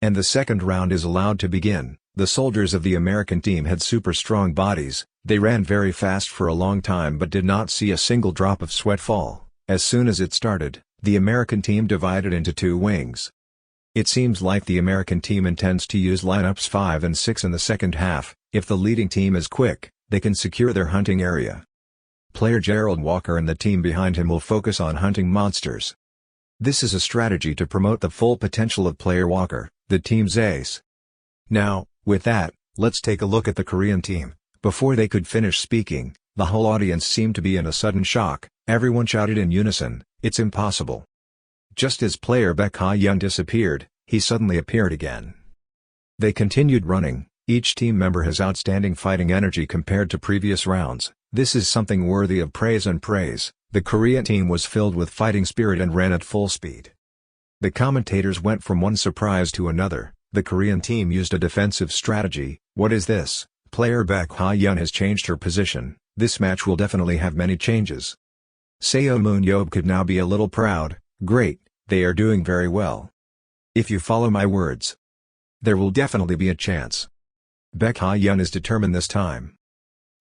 And the second round is allowed to begin. The soldiers of the American team had super strong bodies, they ran very fast for a long time but did not see a single drop of sweat fall. As soon as it started, the American team divided into 2 wings. It seems like the American team intends to use lineups 5 and 6 in the second half. If the leading team is quick, they can secure their hunting area. Player Gerald Walker and the team behind him will focus on hunting monsters. This is a strategy to promote the full potential of player Walker, the team's ace. Now, with that, let's take a look at the Korean team. Before they could finish speaking, the whole audience seemed to be in a sudden shock. Everyone shouted in unison, "It's impossible." Just as player Baek Ha-yeon disappeared, he suddenly appeared again. They continued running. Each team member has outstanding fighting energy compared to previous rounds. This is something worthy of praise and praise. The Korean team was filled with fighting spirit and ran at full speed. The commentators went from one surprise to another. The Korean team used a defensive strategy. What is this? Player Baek Ha-yeon has changed her position. This match will definitely have many changes. Seomun Yob could now be a little proud. Great, they are doing very well. If you follow my words, there will definitely be a chance. Baek Ha-yeon is determined this time.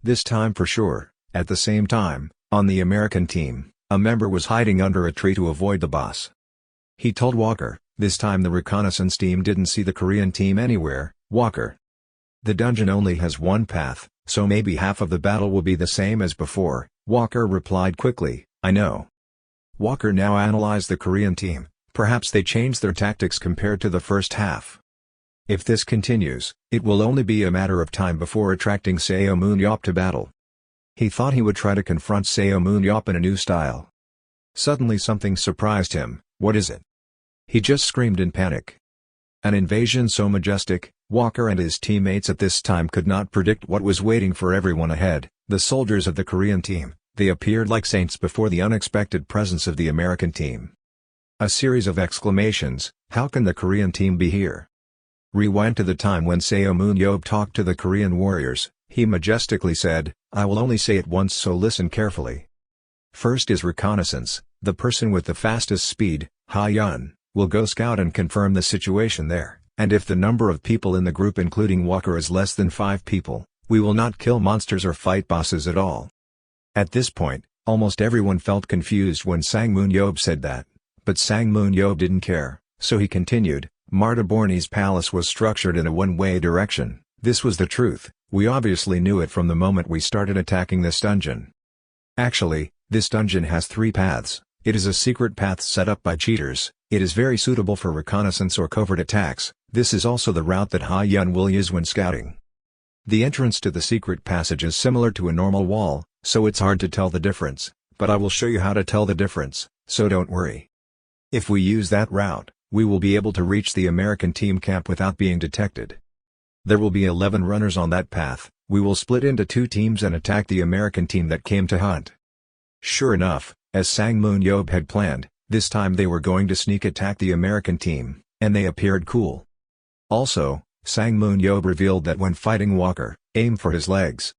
This time for sure. At the same time, on the American team, a member was hiding under a tree to avoid the boss. He told Walker, this time the reconnaissance team didn't see the Korean team anywhere. Walker. The dungeon only has one path, so maybe half of the battle will be the same as before," Walker replied quickly. "I know." Walker now analyzed the Korean team. Perhaps they changed their tactics compared to the first half. If this continues, it will only be a matter of time before attracting Seomun Yob to battle. He thought he would try to confront Seomun Yob in a new style. Suddenly something surprised him. "What is it?" He just screamed in panic. An invasion so majestic, Walker and his teammates at this time could not predict what was waiting for everyone ahead. The soldiers of the Korean team, they appeared like saints before the unexpected presence of the American team. A series of exclamations. "How can the Korean team be here?" Rewind to the time when Seomun Yob talked to the Korean warriors. He majestically said, "I will only say it once, so listen carefully. First is reconnaissance. The person with the fastest speed, Ha-yun, will go scout and confirm the situation there, and if the number of people in the group including Walker is less than 5 people, we will not kill monsters or fight bosses at all." At this point, almost everyone felt confused when Seomun Yob said that, but Seomun Yob didn't care, so he continued, "Marta Borne's palace was structured in a one-way direction. This was the truth, we obviously knew it from the moment we started attacking this dungeon. Actually, this dungeon has 3 paths. It is a secret path set up by cheaters. It is very suitable for reconnaissance or covert attacks. This is also the route that Ha-yun will use when scouting. The entrance to the secret passage is similar to a normal wall, so it's hard to tell the difference, but I will show you how to tell the difference, so don't worry. If we use that route, we will be able to reach the American team camp without being detected. There will be 11 runners on that path. We will split into 2 teams and attack the American team that came to hunt." Sure enough, as Seomun Yob had planned, this time they were going to sneak attack the American team, and they appeared cool. Also, Seomun Yob revealed that when fighting Walker, aim for his legs.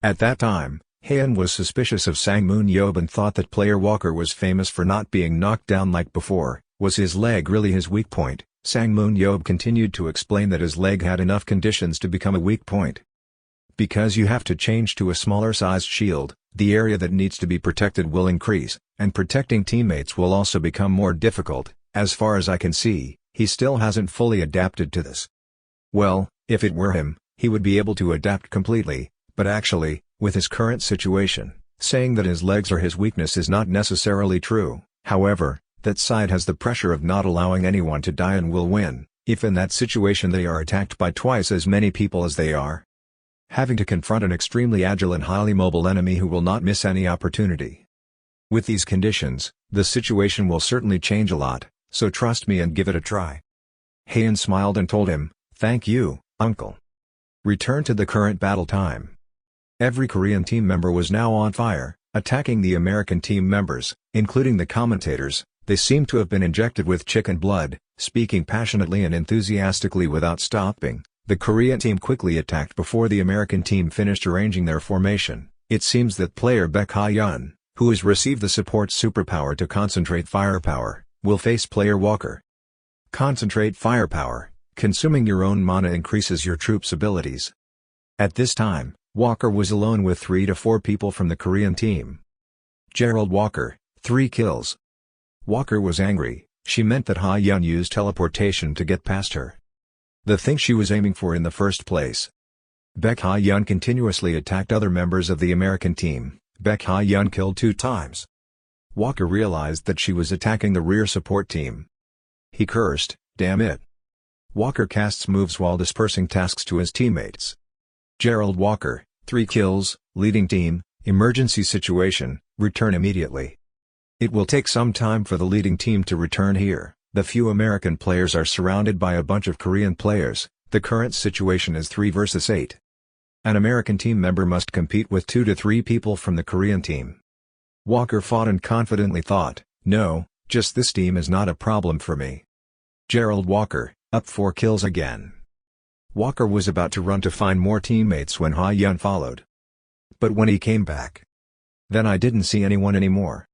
At that time, Haeun was suspicious of Seomun Yob and thought that player Walker was famous for not being knocked down like before. Was his leg really his weak point? Seomun Yob continued to explain that his leg had enough conditions to become a weak point. Because you have to change to a smaller sized shield, the area that needs to be protected will increase, and protecting teammates will also become more difficult. As far as I can see, he still hasn't fully adapted to this. Well, if it were him, he would be able to adapt completely, but actually, with his current situation, saying that his legs are his weakness is not necessarily true. However, that side has the pressure of not allowing anyone to die and will win, if in that situation they are attacked by twice as many people as they are. Having to confront an extremely agile and highly mobile enemy who will not miss any opportunity. With these conditions, the situation will certainly change a lot, so trust me and give it a try. Haeun smiled and told him, "Thank you, uncle." Return to the current battle time. Every Korean team member was now on fire, attacking the American team members, including the commentators. They seemed to have been injected with chicken blood, speaking passionately and enthusiastically without stopping. The Korean team quickly attacked before the American team finished arranging their formation. It seems that player Baek Ha-yun, who has received the support superpower to concentrate firepower, will face player Walker. Concentrate firepower. Consuming your own mana increases your troops' abilities. At this time, Walker was alone with 3 to 4 people from the Korean team. Gerald Walker, 3 kills. Walker was angry. She meant that Ha-yun used teleportation to get past her. The thing she was aiming for in the first place. Baek Ha-yun continuously attacked other members of the American team. Baek Ha-yun killed 2 times. Walker realized that she was attacking the rear support team. He cursed, "Damn it." Walker casts moves while dispersing tasks to his teammates. Gerald Walker, 3 kills, leading team, emergency situation, return immediately. It will take some time for the leading team to return here. The few American players are surrounded by a bunch of Korean players. The current situation is 3 versus 8. An American team member must compete with 2 to 3 people from the Korean team. Walker fought and confidently thought, "No, just this team is not a problem for me." Gerald Walker, up 4 kills again. Walker was about to run to find more teammates when Ha-yun followed. But when he came back, then I didn't see anyone anymore.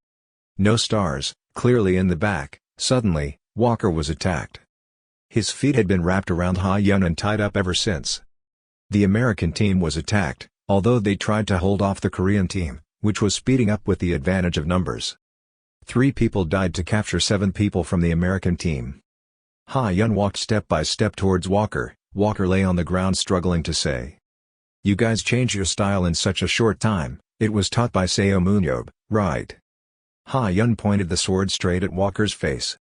No stars, clearly in the back. Suddenly, Walker was attacked. His feet had been wrapped around Ha-yun and tied up ever since. The American team was attacked, although they tried to hold off the Korean team, which was speeding up with the advantage of numbers. 3 people died to capture 7 people from the American team. Ha-yun walked step by step towards Walker. Walker lay on the ground struggling to say You guys changed your style in such a short time. It was taught by Seomun Yob, right? Ha-yun pointed the sword straight at Walker's face.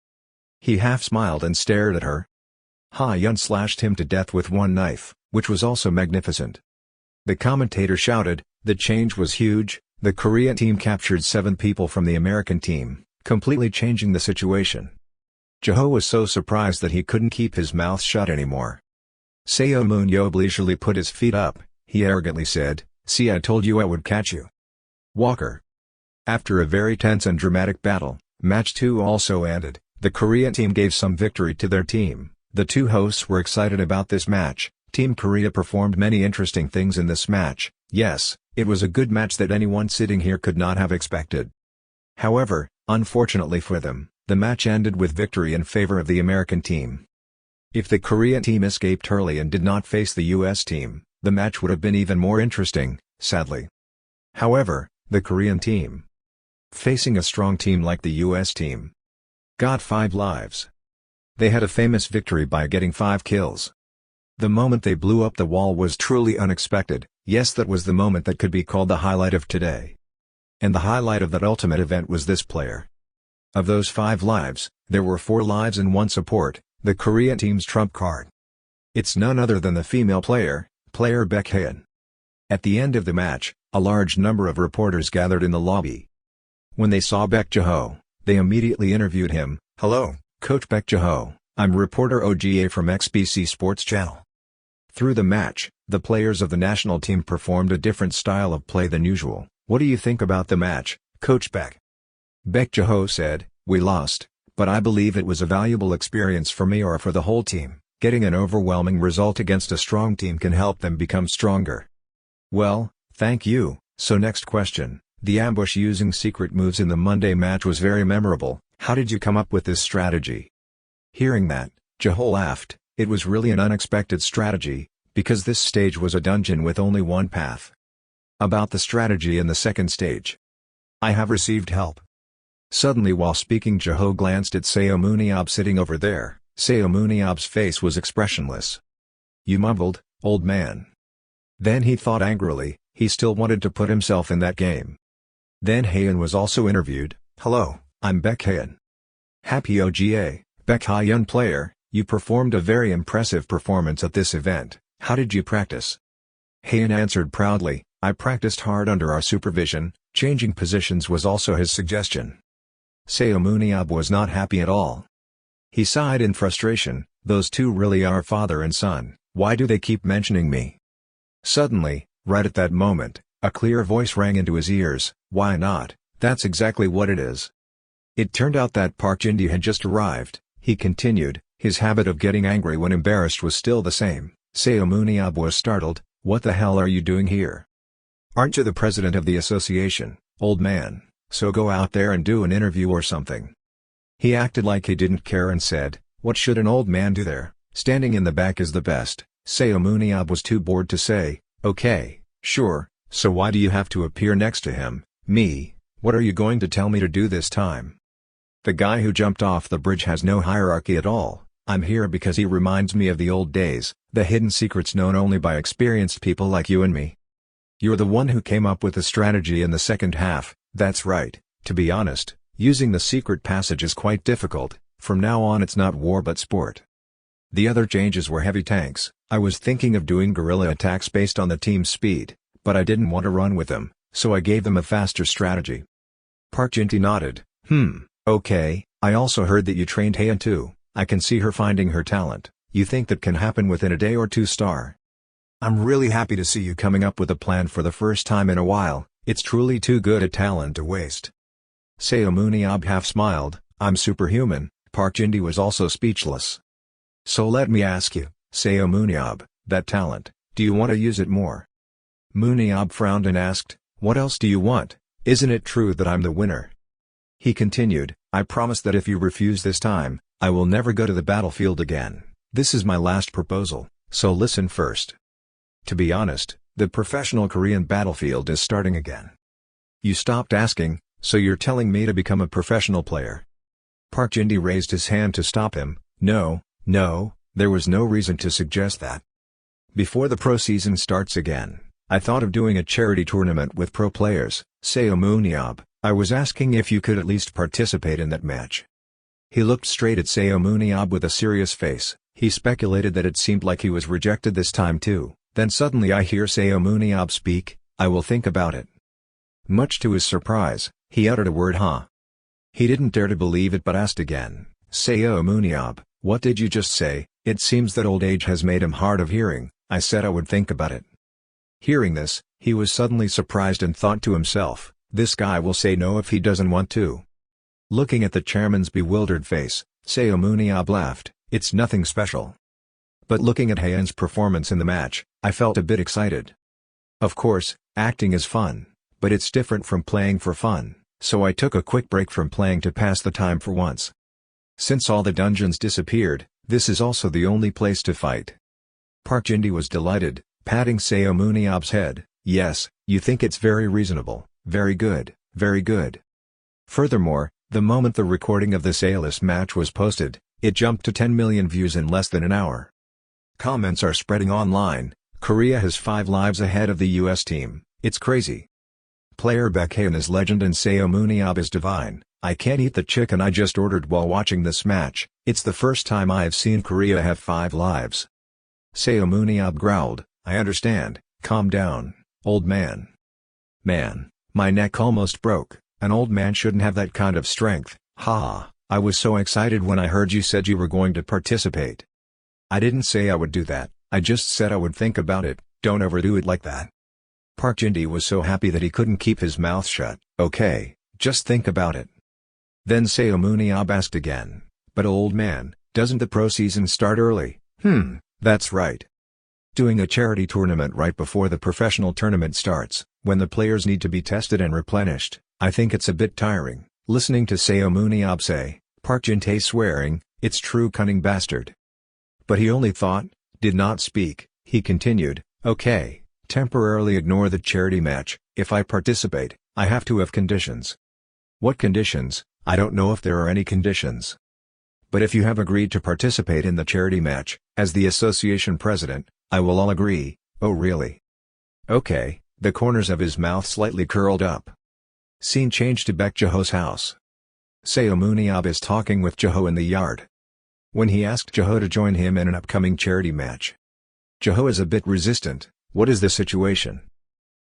He half smiled and stared at her. Ha-yun slashed him to death with one knife, which was also magnificent. The commentator shouted, the change was huge. The Korean team captured 7 people from the American team, completely changing the situation. Jaho was so surprised that he couldn't keep his mouth shut anymore. Seomun Yob leisurely put his feet up. He arrogantly said, see, I told you I would catch you. Walker. After a very tense and dramatic battle, Match 2 also ended. The Korean team gave some victory to their team. The two hosts were excited about this match. Team Korea performed many interesting things in this match. Yes, it was a good match that anyone sitting here could not have expected. However, unfortunately for them, the match ended with victory in favor of the American team. If the Korean team escaped early and did not face the US team, the match would have been even more interesting, sadly. However, the Korean team, facing a strong team like the US team, got 5 lives. They had a famous victory by getting 5 kills. The moment they blew up the wall was truly unexpected. Yes, that was the moment that could be called the highlight of today. And the highlight of that ultimate event was this player. Of those 5 lives, there were 4 lives and 1 support, the Korean team's trump card. It's none other than the female player Baek Hae-in. At the end of the match, a large number of reporters gathered in the lobby. When they saw Baek Jae-ho, they immediately interviewed him. Hello, Coach Baek Jae-ho, I'm reporter OGA from XBC Sports Channel. Through the match, the players of the national team performed a different style of play than usual. What do you think about the match, Coach Baek? Baek Jae-ho said, we lost, but I believe it was a valuable experience for me or for the whole team. Getting an overwhelming result against a strong team can help them become stronger. Well, thank you. So next question, the ambush using secret moves in the Monday match was very memorable. How did you come up with this strategy? Hearing that, Jae-ho laughed. It was really an unexpected strategy, because this stage was a dungeon with only one path. About the strategy in the second stage. I have received help. Suddenly while speaking, Jae-ho glanced at Seomun Yob sitting over there. Seomun Yob's face was expressionless. You mumbled, old man. Then he thought angrily, he still wanted to put himself in that game. Then Hae-in was also interviewed. Hello, I'm Baek Hae-in. Happy OGA, Baek Hae-in player, you performed a very impressive performance at this event. How did you practice? Hae-in answered proudly, I practiced hard under our supervision. Changing positions was also his suggestion. Seomun Yob was not happy at all. He sighed in frustration, those two really are father and son, why do they keep mentioning me? Suddenly, right at that moment, a clear voice rang into his ears, why not, that's exactly what it is. It turned out that Park Jin-dee had just arrived. He continued, his habit of getting angry when embarrassed was still the same. Seomun Yob was startled, what the hell are you doing here? Aren't you the president of the association, old man, so go out there and do an interview or something. He acted like he didn't care and said, what should an old man do there, standing in the back is the best. Seomun Yob was too bored to say, okay, sure, so why do you have to appear next to him, me, what are you going to tell me to do this time? The guy who jumped off the bridge has no hierarchy at all. I'm here because he reminds me of the old days, the hidden secrets known only by experienced people like you and me. You're the one who came up with the strategy in the second half, that's right. To be honest, using the secret passage is quite difficult. From now on it's not war but sport. The other changes were heavy tanks. I was thinking of doing guerrilla attacks based on the team's speed, but I didn't want to run with them, so I gave them a faster strategy. Park Jin-dee nodded, okay, I also heard that you trained Hae-in too. I can see her finding her talent. You think that can happen within a day or two star? I'm really happy to see you coming up with a plan for the first time in a while. It's truly too good a talent to waste. Seomun Yob half smiled, I'm superhuman. Park Jin-dee was also speechless. So let me ask you, Seomun Yob, that talent, do you want to use it more? Moon Yob frowned and asked, what else do you want? Isn't it true that I'm the winner? He continued, I promise that if you refuse this time, I will never go to the battlefield again. This is my last proposal, so listen first. To be honest, the professional Korean battlefield is starting again. You stopped asking, so you're telling me to become a professional player? Park Jin-dee raised his hand to stop him. No, there was no reason to suggest that. Before the pro season starts again, I thought of doing a charity tournament with pro players, Seomun Yob. I was asking if you could at least participate in that match. He looked straight at Seomun Yob with a serious face. He speculated that it seemed like he was rejected this time too. Then suddenly I hear Seomun Yob speak, "I will think about it." Much to his surprise, he uttered a word, "Huh?" He didn't dare to believe it but asked again, "Seomun Yob, what did you just say?" It seems that old age has made him hard of hearing. I said I would think about it. Hearing this, he was suddenly surprised and thought to himself, this guy will say no if he doesn't want to. Looking at the chairman's bewildered face, Seomun Yob laughed, "It's nothing special." But looking at Haeun's performance in the match, I felt a bit excited. Of course, acting is fun, but it's different from playing for fun, so I took a quick break from playing to pass the time for once. Since all the dungeons disappeared, this is also the only place to fight. Park Jin-hee was delighted, patting Seomun Yob's head. "Yes, you think it's very reasonable, very good, very good." Furthermore, the moment the recording of this A-list match was posted, it jumped to 10 million views in less than an hour. Comments are spreading online, "Korea has 5 lives ahead of the US team, it's crazy. Player Baek Haeun is legend and Seomun Yob is divine. I can't eat the chicken I just ordered while watching this match, it's the first time I have seen Korea have 5 lives." Seomun Yob growled, "I understand, calm down, old man." "Man, my neck almost broke, an old man shouldn't have that kind of strength, haha, I was so excited when I heard you said you were going to participate." "I didn't say I would do that, I just said I would think about it, don't overdo it like that." Park Jin-hee was so happy that he couldn't keep his mouth shut. "Okay, just think about it." Then Seomun Yob asked again, "But old man, doesn't the pro season start early?" That's right. Doing a charity tournament right before the professional tournament starts, when the players need to be tested and replenished, I think it's a bit tiring." Listening to Seomun Yob say, Park Jin-hee swearing, "It's true cunning bastard." But he only thought, did not speak. He continued, "Okay, temporarily ignore the charity match, if I participate, I have to have conditions." "What conditions?" "I don't know if there are any conditions. But if you have agreed to participate in the charity match, as the association president, I will all agree." "Oh really?" "Okay." The corners of his mouth slightly curled up. Scene changed to Baek Jaho's house. Seomun Yob is talking with Jaho in the yard. When he asked Jaho to join him in an upcoming charity match, Jaho is a bit resistant. "What is the situation?"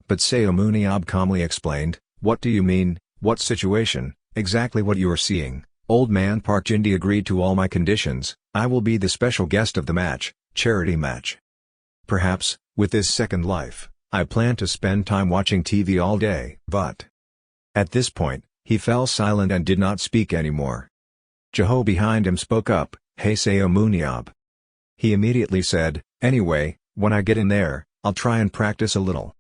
But Seomun Yob calmly explained, "What do you mean, what situation?" "Exactly what you are seeing, old man." Park Jin-hee agreed to all my conditions. I will be the special guest of the match, charity match. Perhaps, with this second life, I plan to spend time watching TV all day. But at this point, he fell silent and did not speak anymore. Jaho behind him spoke up, "Hey Seomun Yob." He immediately said, "Anyway, when I get in there, I'll try and practice a little."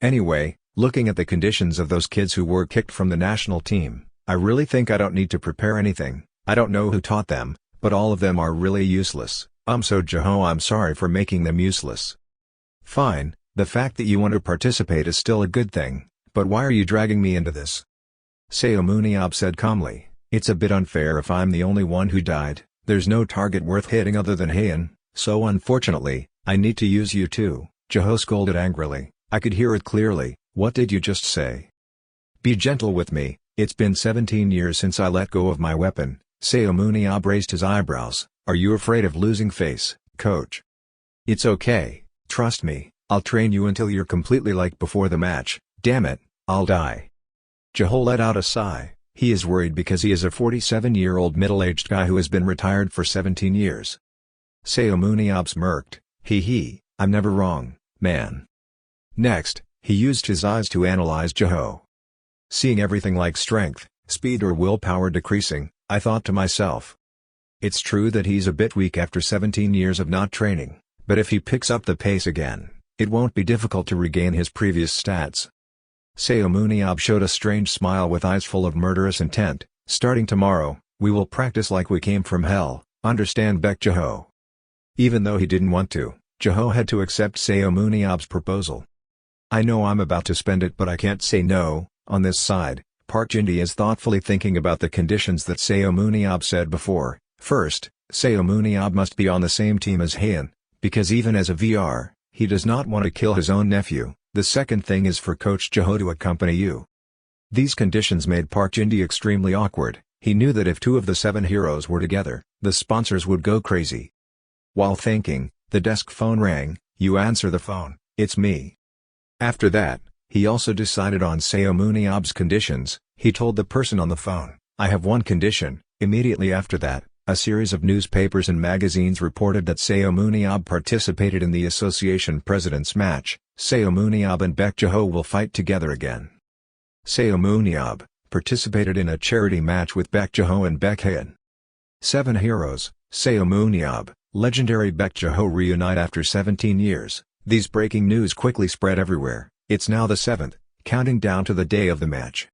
Anyway, looking at the conditions of those kids who were kicked from the national team, I really think I don't need to prepare anything. I don't know who taught them, but all of them are really useless. So Jaho, I'm sorry for making them useless. Fine, the fact that you want to participate is still a good thing, but why are you dragging me into this?" Seomun Yob said calmly, "It's a bit unfair if I'm the only one who died. There's no target worth hitting other than Haeun, so unfortunately, I need to use you too." Jaho scolded angrily. I could hear it clearly. "What did you just say? Be gentle with me, it's been 17 years since I let go of my weapon." Seomun Yob raised his eyebrows. "Are you afraid of losing face, coach?" "It's okay, trust me, I'll train you until you're completely like before the match. Damn it, I'll die." Jaho let out a sigh. He is worried because he is a 47-year-old middle-aged guy who has been retired for 17 years. Seomun Yob smirked, "Hee, I'm never wrong, man." Next, he used his eyes to analyze Jaho. Seeing everything like strength, speed or willpower decreasing, I thought to myself, it's true that he's a bit weak after 17 years of not training, but if he picks up the pace again, it won't be difficult to regain his previous stats. Seomun Yob showed a strange smile with eyes full of murderous intent. "Starting tomorrow, we will practice like we came from hell, understand Baek Jaho?" Even though he didn't want to, Jaho had to accept Seomun Yob's proposal. "I know I'm about to spend it but I can't say no." On this side, Park Jin-hee is thoughtfully thinking about the conditions that Seomun Yob said before. First, Seomun Yob must be on the same team as Haeun, because even as a VR, he does not want to kill his own nephew. The second thing is for Coach Jaho to accompany you. These conditions made Park Jin-dee extremely awkward. He knew that if 2 of the 7 heroes were together, the sponsors would go crazy. While thinking, the desk phone rang. You answer the phone. It's me. After that, he also decided on Seomun Yob's conditions. He told the person on the phone, I have one condition. Immediately after that, a series of newspapers and magazines reported that Seomun Yob participated in the association president's match. Seomun Yob and Baek Jaho will fight together again. Seomun Yob participated in a charity match with Baek Jaho and Baek Haeun. 7 heroes, Seomun Yob, legendary Baek Jaho reunite after 17 years. These breaking news quickly spread everywhere. It's now the 7th, counting down to the day of the match.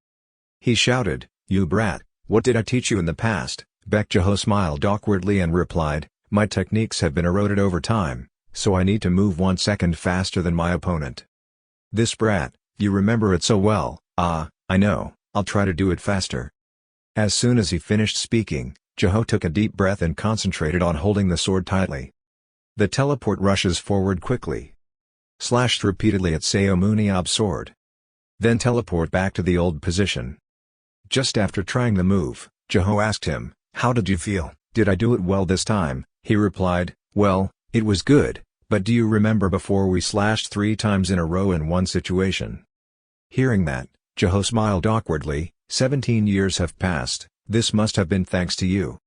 He shouted, you brat, what did I teach you in the past? Baek Jaho smiled awkwardly and replied, my techniques have been eroded over time, so I need to move 1 second faster than my opponent. This brat, you remember it so well. I know, I'll try to do it faster. As soon as he finished speaking, Jaho took a deep breath and concentrated on holding the sword tightly. The teleport rushes forward quickly. Slashed repeatedly at Seomun Yob's sword. Then teleport back to the old position. Just after trying the move, Jaho asked him, how did you feel? Did I do it well this time? He replied, well, it was good, but do you remember before we slashed 3 times in a row in one situation? Hearing that, Jaho smiled awkwardly. 17 years have passed, this must have been thanks to you.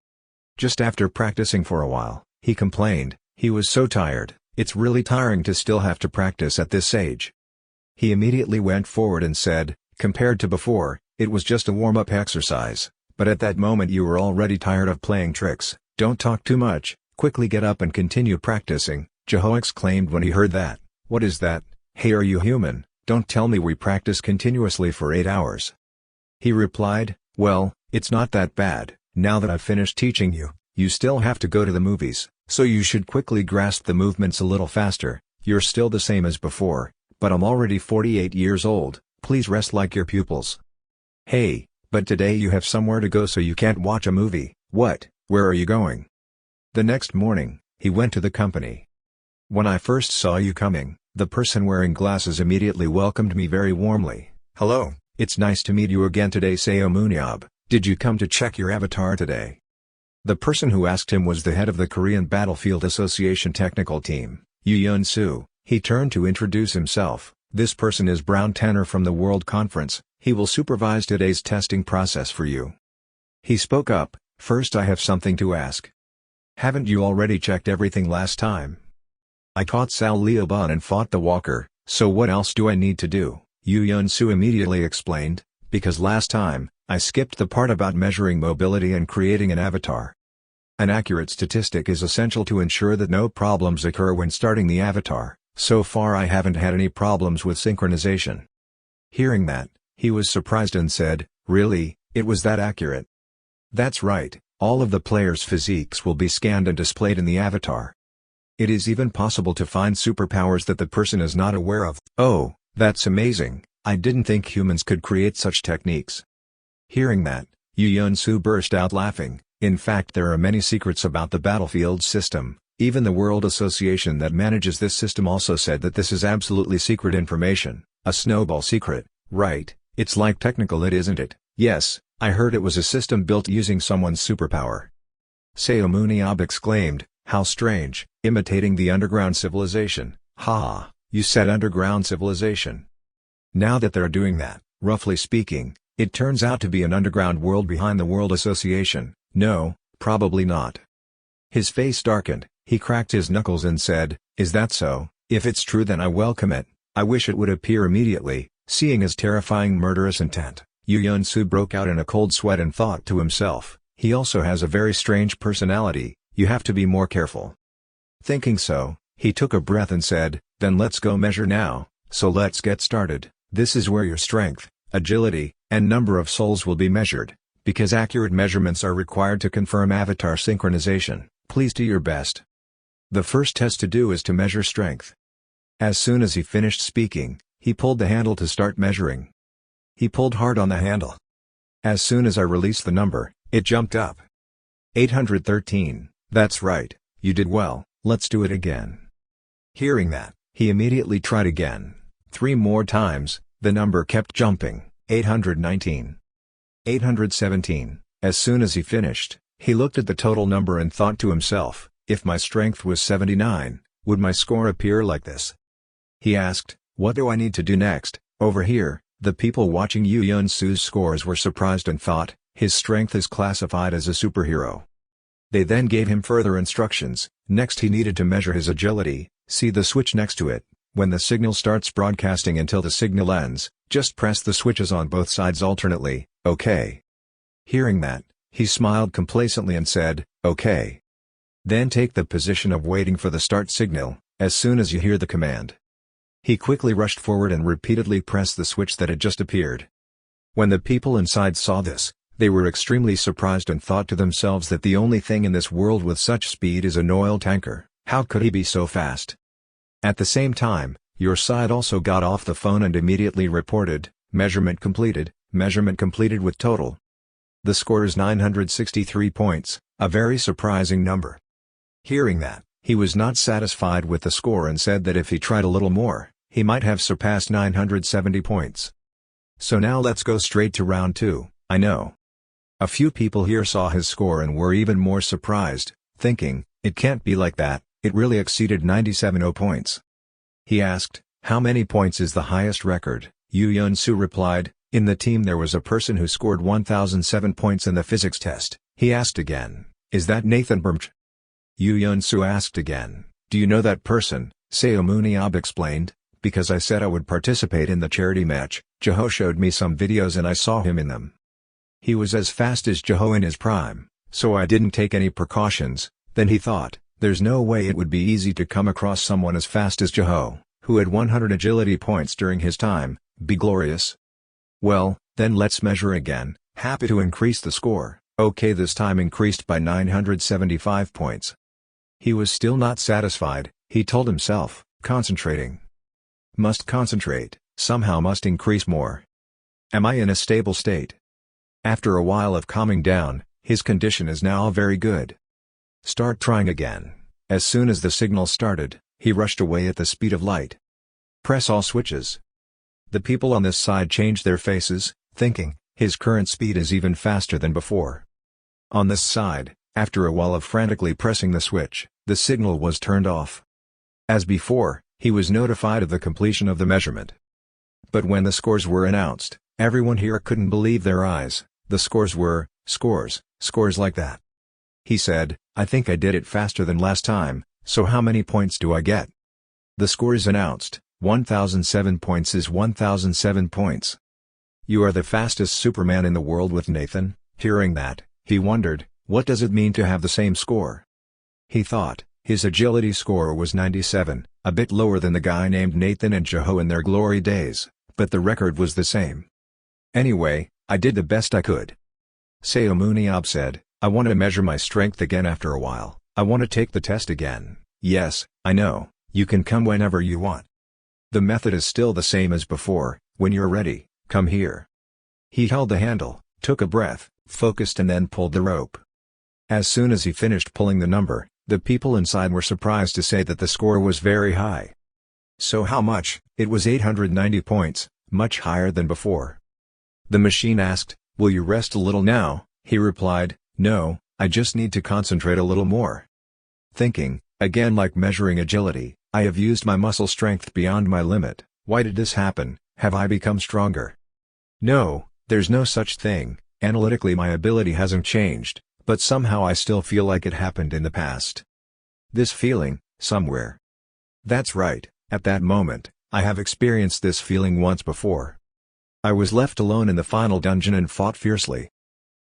Just after practicing for a while, he complained, he was so tired, it's really tiring to still have to practice at this age. He immediately went forward and said, compared to before, it was just a warm-up exercise, but at that moment you were already tired of playing tricks. Don't talk too much, quickly get up and continue practicing, Jaho exclaimed when he heard that. What is that? Hey, are you human? Don't tell me we practice continuously for 8 hours. He replied, well, it's not that bad. Now that I've finished teaching you, you still have to go to the movies, so you should quickly grasp the movements a little faster. You're still the same as before, but I'm already 48 years old, please rest like your pupils. Hey, but today you have somewhere to go so you can't watch a movie. What? Where are you going? The next morning, he went to the company. When I first saw you coming, the person wearing glasses immediately welcomed me very warmly. Hello, it's nice to meet you again today, Seomun Yob. Did you come to check your avatar today? The person who asked him was the head of the Korean Battlefield Association technical team, Yoo Yeon-soo. He turned to introduce himself. This person is Brown Tanner from the World Conference. He will supervise today's testing process for you. He spoke up, first I have something to ask. Haven't you already checked everything last time? I caught Sal Leoban and fought the Walker, so what else do I need to do? Yoo Yeon-soo immediately explained, because last time, I skipped the part about measuring mobility and creating an avatar. An accurate statistic is essential to ensure that no problems occur when starting the avatar. So far I haven't had any problems with synchronization. Hearing that, he was surprised and said, really, it was that accurate? That's right, all of the players' physiques will be scanned and displayed in the avatar. It is even possible to find superpowers that the person is not aware of. Oh, that's amazing, I didn't think humans could create such techniques. Hearing that, Yoo Yeon-soo burst out laughing. In fact, there are many secrets about the battlefield system. Even the World Association that manages this system also said that this is absolutely secret information. A snowball secret, right? It's like technical, isn't it? Yes, I heard it was a system built using someone's superpower. Seomun Yob exclaimed, how strange, imitating the underground civilization. Ha, you said underground civilization. Now that they're doing that, roughly speaking, it turns out to be an underground world behind the World Association. No, probably not. His face darkened, he cracked his knuckles and said, is that so? If it's true then I welcome it. I wish it would appear immediately, seeing his terrifying murderous intent. Yoo Yeon-soo broke out in a cold sweat and thought to himself, he also has a very strange personality, you have to be more careful. Thinking so, he took a breath and said, then let's go measure now, so let's get started. This is where your strength, agility, and number of souls will be measured. Because accurate measurements are required to confirm avatar synchronization, please do your best. The first test to do is to measure strength. As soon as he finished speaking, he pulled the handle to start measuring. He pulled hard on the handle. As soon as I released the number, it jumped up. 813, that's right, you did well, let's do it again. Hearing that, he immediately tried again. 3 more times, the number kept jumping. 819. 817. As soon as he finished, he looked at the total number and thought to himself, if my strength was 79, would my score appear like this? He asked, what do I need to do next? Over here, the people watching Yu Yun-Su's scores were surprised and thought, his strength is classified as a superhero. They then gave him further instructions. Next he needed to measure his agility. See the switch next to it. When the signal starts broadcasting until the signal ends, just press the switches on both sides alternately. Okay. Hearing that, he smiled complacently and said, okay. Then take the position of waiting for the start signal, as soon as you hear the command. He quickly rushed forward and repeatedly pressed the switch that had just appeared. When the people inside saw this, they were extremely surprised and thought to themselves that the only thing in this world with such speed is an oil tanker. How could he be so fast? At the same time, your side also got off the phone and immediately reported, measurement completed with total. The score is 963 points, a very surprising number. Hearing that, he was not satisfied with the score and said that if he tried a little more, he might have surpassed 970 points. So now let's go straight to round 2, I know. A few people here saw his score and were even more surprised, thinking, it can't be like that, it really exceeded 97 points. He asked, how many points is the highest record? Yu Yun-Su replied, in the team there was a person who scored 1007 points in the physics test. He asked again, is that Nathan Burmch? Yu Yun-Su asked again, do you know that person? Seomun Yob explained, because I said I would participate in the charity match, Jaho showed me some videos and I saw him in them. He was as fast as Jaho in his prime, so I didn't take any precautions. Then he thought, there's no way it would be easy to come across someone as fast as Jaho, who had 100 agility points during his time, be glorious. Well, then let's measure again, happy to increase the score. Okay, this time increased by 975 points. He was still not satisfied, he told himself, concentrating. Must concentrate, somehow must increase more. Am I in a stable state? After a while of calming down, his condition is now very good. Start trying again. As soon as the signal started, he rushed away at the speed of light. Press all switches. The people on this side changed their faces, thinking, his current speed is even faster than before. On this side, after a while of frantically pressing the switch, the signal was turned off. As before, he was notified of the completion of the measurement. But when the scores were announced, everyone here couldn't believe their eyes. The scores were, scores like that. He said, I think I did it faster than last time, so how many points do I get? The score is announced, 1007 points is 1007 points. You are the fastest Superman in the world with Nathan. Hearing that, he wondered, what does it mean to have the same score? He thought, his agility score was 97, a bit lower than the guy named Nathan and Jaho in their glory days, but the record was the same. Anyway, I did the best I could. Seomun Yob said, I want to measure my strength again after a while. I want to take the test again. Yes, I know, you can come whenever you want. The method is still the same as before. When you're ready, come here. He held the handle, took a breath, focused and then pulled the rope. As soon as he finished pulling the number, the people inside were surprised to say that the score was very high. So how much? It was 890 points, much higher than before. The machine asked, will you rest a little now? He replied, no, I just need to concentrate a little more. Thinking, again like measuring agility, I have used my muscle strength beyond my limit. Why did this happen? Have I become stronger? No, there's no such thing. Analytically my ability hasn't changed, but somehow I still feel like it happened in the past. This feeling, somewhere. That's right, at that moment, I have experienced this feeling once before. I was left alone in the final dungeon and fought fiercely.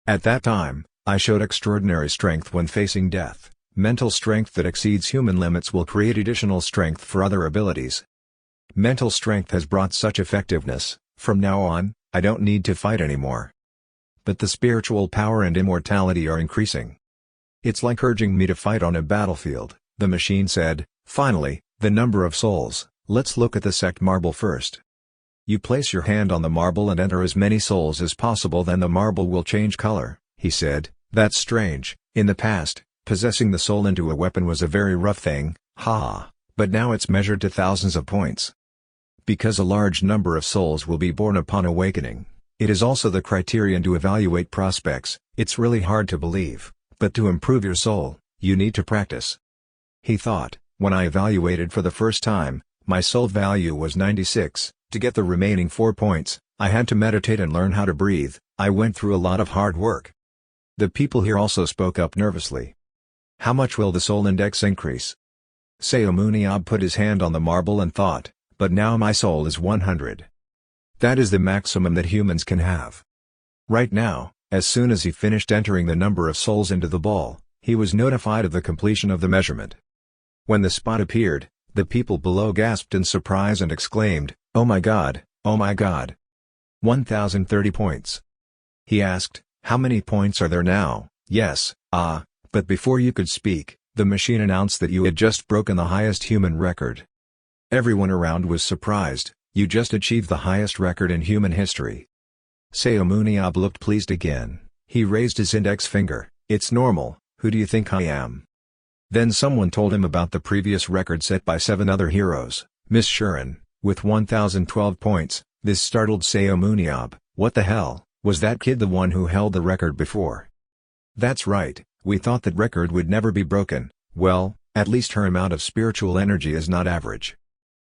At that time, I showed extraordinary strength when facing death. Mental strength that exceeds human limits will create additional strength for other abilities. Mental strength has brought such effectiveness. From now on, I don't need to fight anymore. But the spiritual power and immortality are increasing. It's like urging me to fight on a battlefield, the machine said. Finally, the number of souls. Let's look at the sect marble first. You place your hand on the marble and enter as many souls as possible, then the marble will change color, he said. That's strange. In the past, possessing the soul into a weapon was a very rough thing, but now it's measured to thousands of points. Because a large number of souls will be born upon awakening. It is also the criterion to evaluate prospects. It's really hard to believe, but to improve your soul, you need to practice. He thought, when I evaluated for the first time, my soul value was 96. To get the remaining 4 points, I had to meditate and learn how to breathe. I went through a lot of hard work. The people here also spoke up nervously. How much will the soul index increase? Seomun Yob put his hand on the marble and thought, but now my soul is 100. That is the maximum that humans can have. Right now, as soon as he finished entering the number of souls into the ball, he was notified of the completion of the measurement. When the spot appeared, the people below gasped in surprise and exclaimed, "Oh my God, oh my God! 1030 points." He asked, "How many points are there now?" "Yes, but before you could speak, the machine announced that you had just broken the highest human record." Everyone around was surprised. "You just achieved the highest record in human history." Seomun Yob looked pleased again. He raised his index finger. "It's normal, who do you think I am?" Then someone told him about the previous record set by 7 other heroes, Miss Shuren, with 1012 points. This startled Seomun Yob. "What the hell, was that kid the one who held the record before?" "That's right, we thought that record would never be broken." "Well, at least her amount of spiritual energy is not average.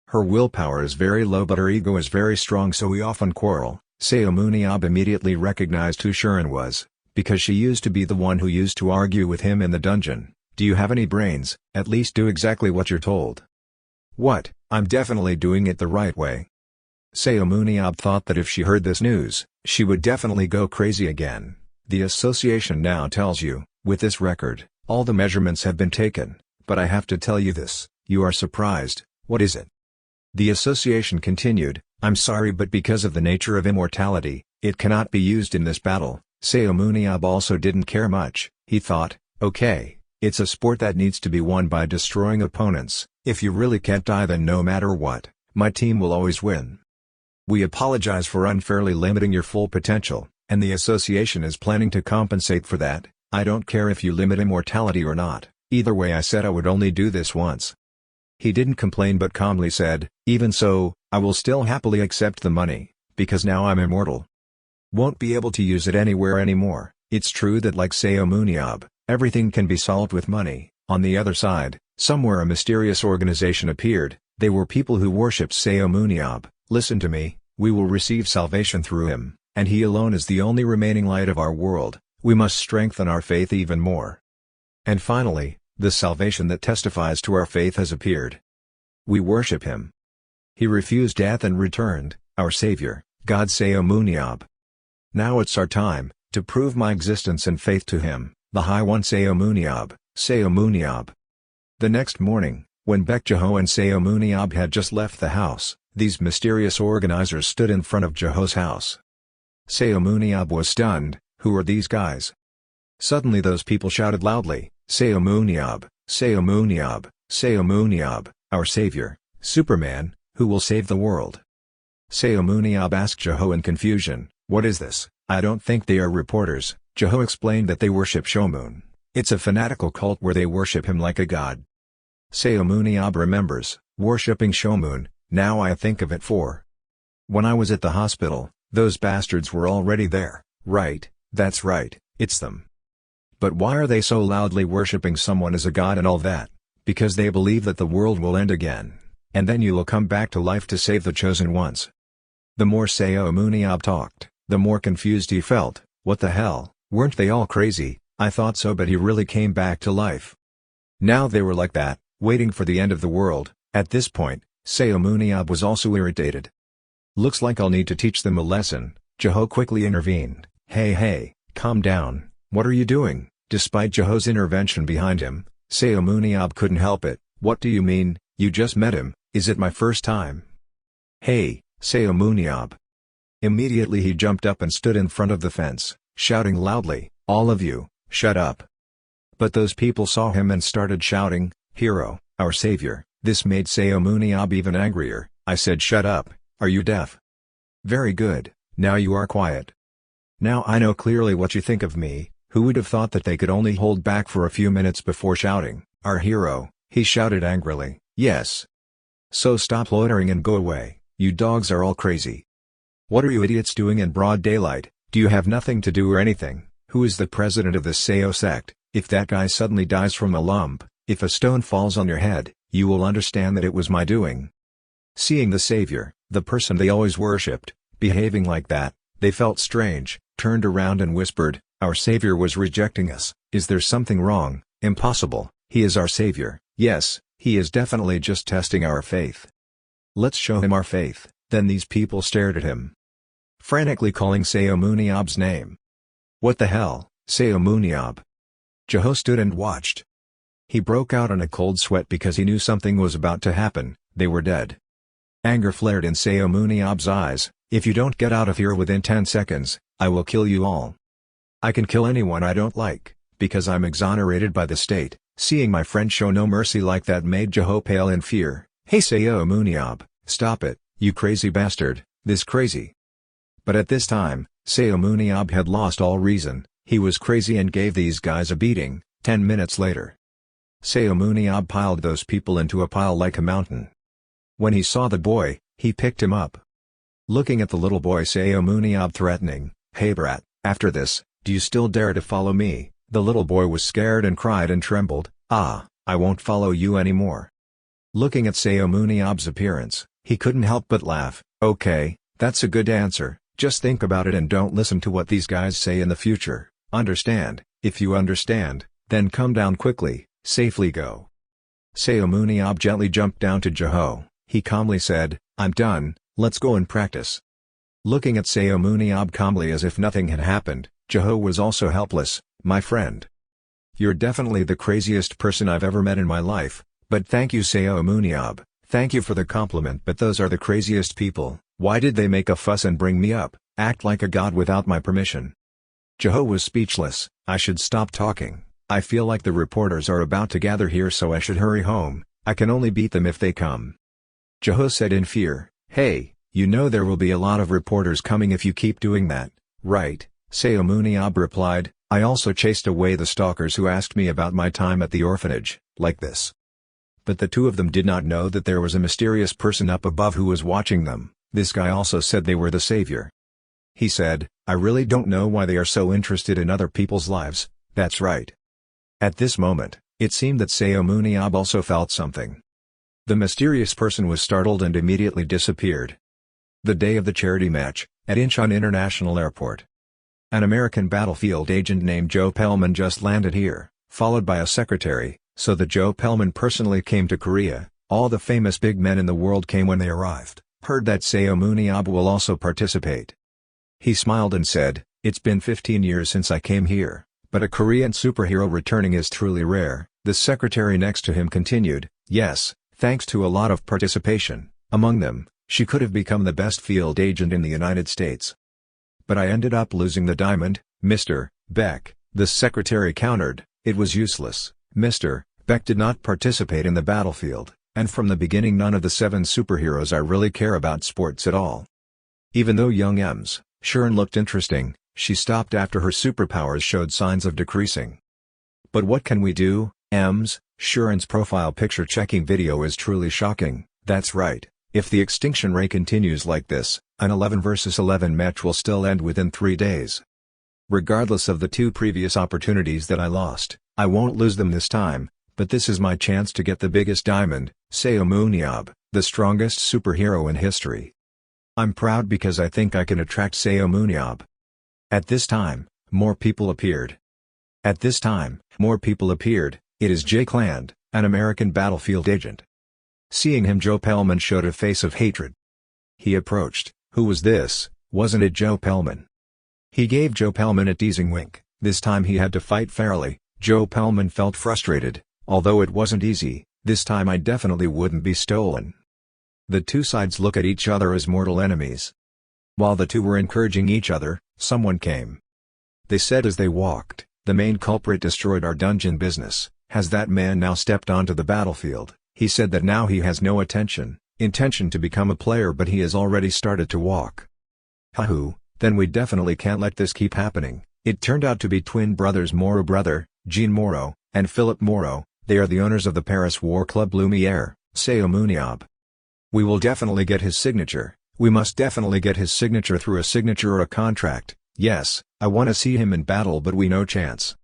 Her willpower is very low but her ego is very strong, so we often quarrel." Seomun Yob immediately recognized who Shuren was, because she used to be the one who used to argue with him in the dungeon. "Do you have any brains? At least do exactly what you're told." "What, I'm definitely doing it the right way." Seomun Yob thought that if she heard this news, she would definitely go crazy again. "The association now tells you, with this record, all the measurements have been taken, but I have to tell you this, you are surprised. What is it?" The association continued, "I'm sorry, but because of the nature of immortality, it cannot be used in this battle." Seomun Yob also didn't care much. He thought, okay, it's a sport that needs to be won by destroying opponents. If you really can't die, then no matter what, my team will always win. "We apologize for unfairly limiting your full potential, and the association is planning to compensate for that. I don't care if you limit immortality or not, either way I said I would only do this once." He didn't complain but calmly said, "Even so, I will still happily accept the money, because now I'm immortal. Won't be able to use it anywhere anymore." It's true that like Seomun Yob, everything can be solved with money. On the other side, somewhere a mysterious organization appeared. They were people who worshipped Seomun Yob. "Listen to me, we will receive salvation through him, and he alone is the only remaining light of our world. We must strengthen our faith even more. And finally, the salvation that testifies to our faith has appeared. We worship him. He refused death and returned, our Savior, God Seomun Yob. Now it's our time, to prove my existence and faith to him, the High One Seomun Yob, Seomun Yob." The next morning, when Baekjeho and Seomun Yob had just left the house, these mysterious organizers stood in front of Jeho's house. Seomun Yob was stunned. Who are these guys? Suddenly those people shouted loudly, "Seomun Yob, Seomun Yob, Seomun Yob, our Savior, Superman, who will save the world." Seomun Yob asked Jeho in confusion, "What is this?" "I don't think they are reporters." Jeho explained that they worship Shomun. It's a fanatical cult where they worship him like a god. Seomun Yob remembers, worshipping Shomun, now I think of it when I was at the hospital, those bastards were already there. Right, that's right, it's them. But why are they so loudly worshipping someone as a god and all that? Because they believe that the world will end again, and then you will come back to life to save the chosen ones. The more Seomun Yob talked, the more confused he felt. What the hell, weren't they all crazy? I thought so, but he really came back to life. Now they were like that, waiting for the end of the world. At this point, Seomun Yob was also irritated. "Looks like I'll need to teach them a lesson." Jeho quickly intervened. Hey, calm down, what are you doing?" Despite Jeho's intervention behind him, Seomun Yob couldn't help it. "What do you mean, you just met him? Is it my first time?" "Hey, Seomun Yob." Immediately he jumped up and stood in front of the fence, shouting loudly, "All of you, shut up." But those people saw him and started shouting, "Hero, our Savior." This made Seomun Yob even angrier. "I said shut up, are you deaf?" "Very good, now you are quiet. Now I know clearly what you think of me." Who would have thought that they could only hold back for a few minutes before shouting, "Our hero," he shouted angrily. "Yes. So stop loitering and go away. You dogs are all crazy. What are you idiots doing in broad daylight? Do you have nothing to do or anything? Who is the president of the Seo sect? If that guy suddenly dies from a lump, if a stone falls on your head, you will understand that it was my doing." Seeing the savior, the person they always worshipped, behaving like that, they felt strange, turned around and whispered, "Our savior was rejecting us. Is there something wrong?" "Impossible, he is our savior." "Yes, he is definitely just testing our faith. Let's show him our faith." Then these people stared at him, frantically calling Seomun Yob's name. "What the hell, Seomun Yob?" Jeho stood and watched. He broke out in a cold sweat because he knew something was about to happen. They were dead. Anger flared in Seomun Yob's eyes. "If you don't get out of here within 10 seconds, I will kill you all. I can kill anyone I don't like, because I'm exonerated by the state." Seeing my friend show no mercy like that made Jeho pale in fear. "Hey Seomun Yob, stop it, you crazy bastard, this crazy." But at this time, Seomun Yob had lost all reason. He was crazy and gave these guys a beating. 10 minutes later, Seomun Yob piled those people into a pile like a mountain. When he saw the boy, he picked him up. Looking at the little boy, Seomun Yob threatening, "Hey brat, after this, do you still dare to follow me?" The little boy was scared and cried and trembled. "Ah, I won't follow you anymore." Looking at Seomun Yob's appearance, he couldn't help but laugh. "Okay, that's a good answer, just think about it and don't listen to what these guys say in the future, understand? If you understand, then come down quickly, safely go." Seomun Yob gently jumped down to Jeho. He calmly said, "I'm done, let's go and practice." Looking at Seomun Yob calmly as if nothing had happened, Jeho was also helpless. "My friend, you're definitely the craziest person I've ever met in my life, but thank you Seomun Yob, thank you for the compliment, but those are the craziest people. Why did they make a fuss and bring me up, act like a god without my permission?" Jeho was speechless. "I should stop talking. I feel like the reporters are about to gather here, so I should hurry home. I can only beat them if they come." Jeho said in fear, "Hey, you know there will be a lot of reporters coming if you keep doing that, right?" Seomun Yob replied, "I also chased away the stalkers who asked me about my time at the orphanage, like this." But the two of them did not know that there was a mysterious person up above who was watching them. This guy also said they were the savior. He said, "I really don't know why they are so interested in other people's lives." That's right. At this moment, it seemed that Seomun Yob also felt something. The mysterious person was startled and immediately disappeared. The day of the charity match, at Incheon International Airport. An American battlefield agent named Joe Pellman just landed here, followed by a secretary, so that Joe Pellman personally came to Korea. All the famous big men in the world came when they arrived. Heard that Seomun Yob will also participate. He smiled and said, "It's been 15 years since I came here, but a Korean superhero returning is truly rare." The secretary next to him continued, "Yes, thanks to a lot of participation, among them, she could have become the best field agent in the United States. But I ended up losing the diamond, Mr. Beck." The secretary countered, "It was useless. Mr. Beck did not participate in the battlefield, and from the beginning none of the 7 superheroes I really care about sports at all." Even though young Ems Sharon looked interesting, she stopped after her superpowers showed signs of decreasing. But what can we do? Ems Sharon's profile picture checking video is truly shocking. That's right. If the extinction ray continues like this, an 11 vs 11 match will still end within 3 days. Regardless of the 2 previous opportunities that I lost, I won't lose them this time, but this is my chance to get the biggest diamond, Seomun Yob, the strongest superhero in history. I'm proud because I think I can attract Seomun Yob. At this time, more people appeared. It is Jake Land, an American battlefield agent. Seeing him, Joe Pellman showed a face of hatred. He approached. "Who was this? Wasn't it Joe Pellman?" He gave Joe Pellman a teasing wink. This time he had to fight fairly. Joe Pellman felt frustrated. "Although it wasn't easy, this time I definitely wouldn't be stolen." The two sides look at each other as mortal enemies. While the two were encouraging each other, someone came. They said as they walked, "The main culprit destroyed our dungeon business. Has that man now stepped onto the battlefield?" He said that now he has no intention to become a player, but he has already started to walk. "Hahoo, then we definitely can't let this keep happening." It turned out to be twin brothers Moro brother, Jean Moro, and Philip Moro. They are the owners of the Paris War Club Lumiere, Seomun Yob. We will definitely get his signature. We must definitely get his signature through a signature or a contract. Yes, I want to see him in battle, but we no chance.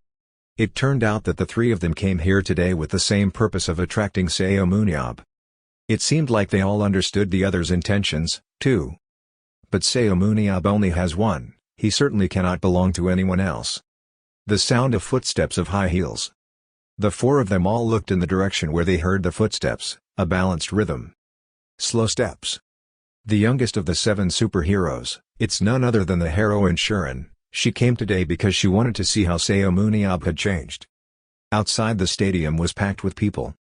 It turned out that the three of them came here today with the same purpose of attracting Seomun Yob. It seemed like they all understood the other's intentions, too. But Seomun Yob only has one, he certainly cannot belong to anyone else. The sound of footsteps of high heels. The four of them all looked in the direction where they heard the footsteps, a balanced rhythm. Slow steps. The youngest of the 7 superheroes, it's none other than the heroine Shirin. She came today because she wanted to see how Seomun Yob had changed. Outside the stadium was packed with people.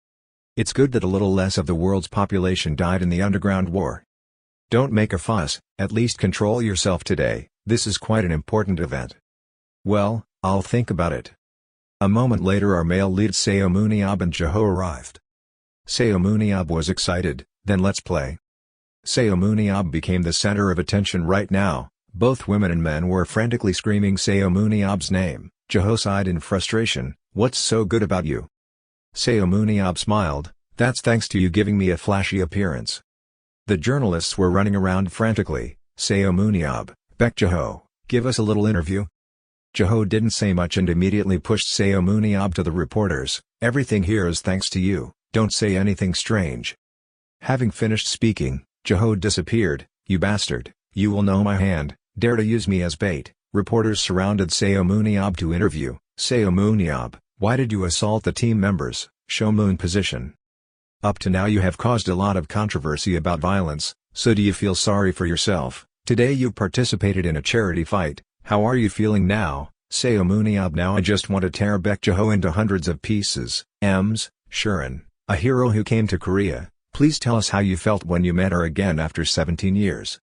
It's good that a little less of the world's population died in the underground war. Don't make a fuss, at least control yourself today, this is quite an important event. Well, I'll think about it. A moment later our male leads Seomun Yob and Jeho arrived. Seomun Yob was excited, then let's play. Seomun Yob became the center of attention right now, both women and men were frantically screaming Seomun Yob's name. Jeho sighed in frustration, what's so good about you? Seomun Yob smiled, that's thanks to you giving me a flashy appearance. The journalists were running around frantically, Seomun Yob, Baek Jeho, give us a little interview. Jeho didn't say much and immediately pushed Seomun Yob to the reporters, everything here is thanks to you, don't say anything strange. Having finished speaking, Jeho disappeared, you bastard, you will know my hand, dare to use me as bait. Reporters surrounded Seomun Yob to interview, Seomun Yob, why did you assault the team members, Seomun position? Up to now you have caused a lot of controversy about violence, so do you feel sorry for yourself? Today you participated in a charity fight, how are you feeling now? Seomun Yob, now I just want to tear Baek Jeho into hundreds of pieces. Shirin, a hero who came to Korea, please tell us how you felt when you met her again after 17 years.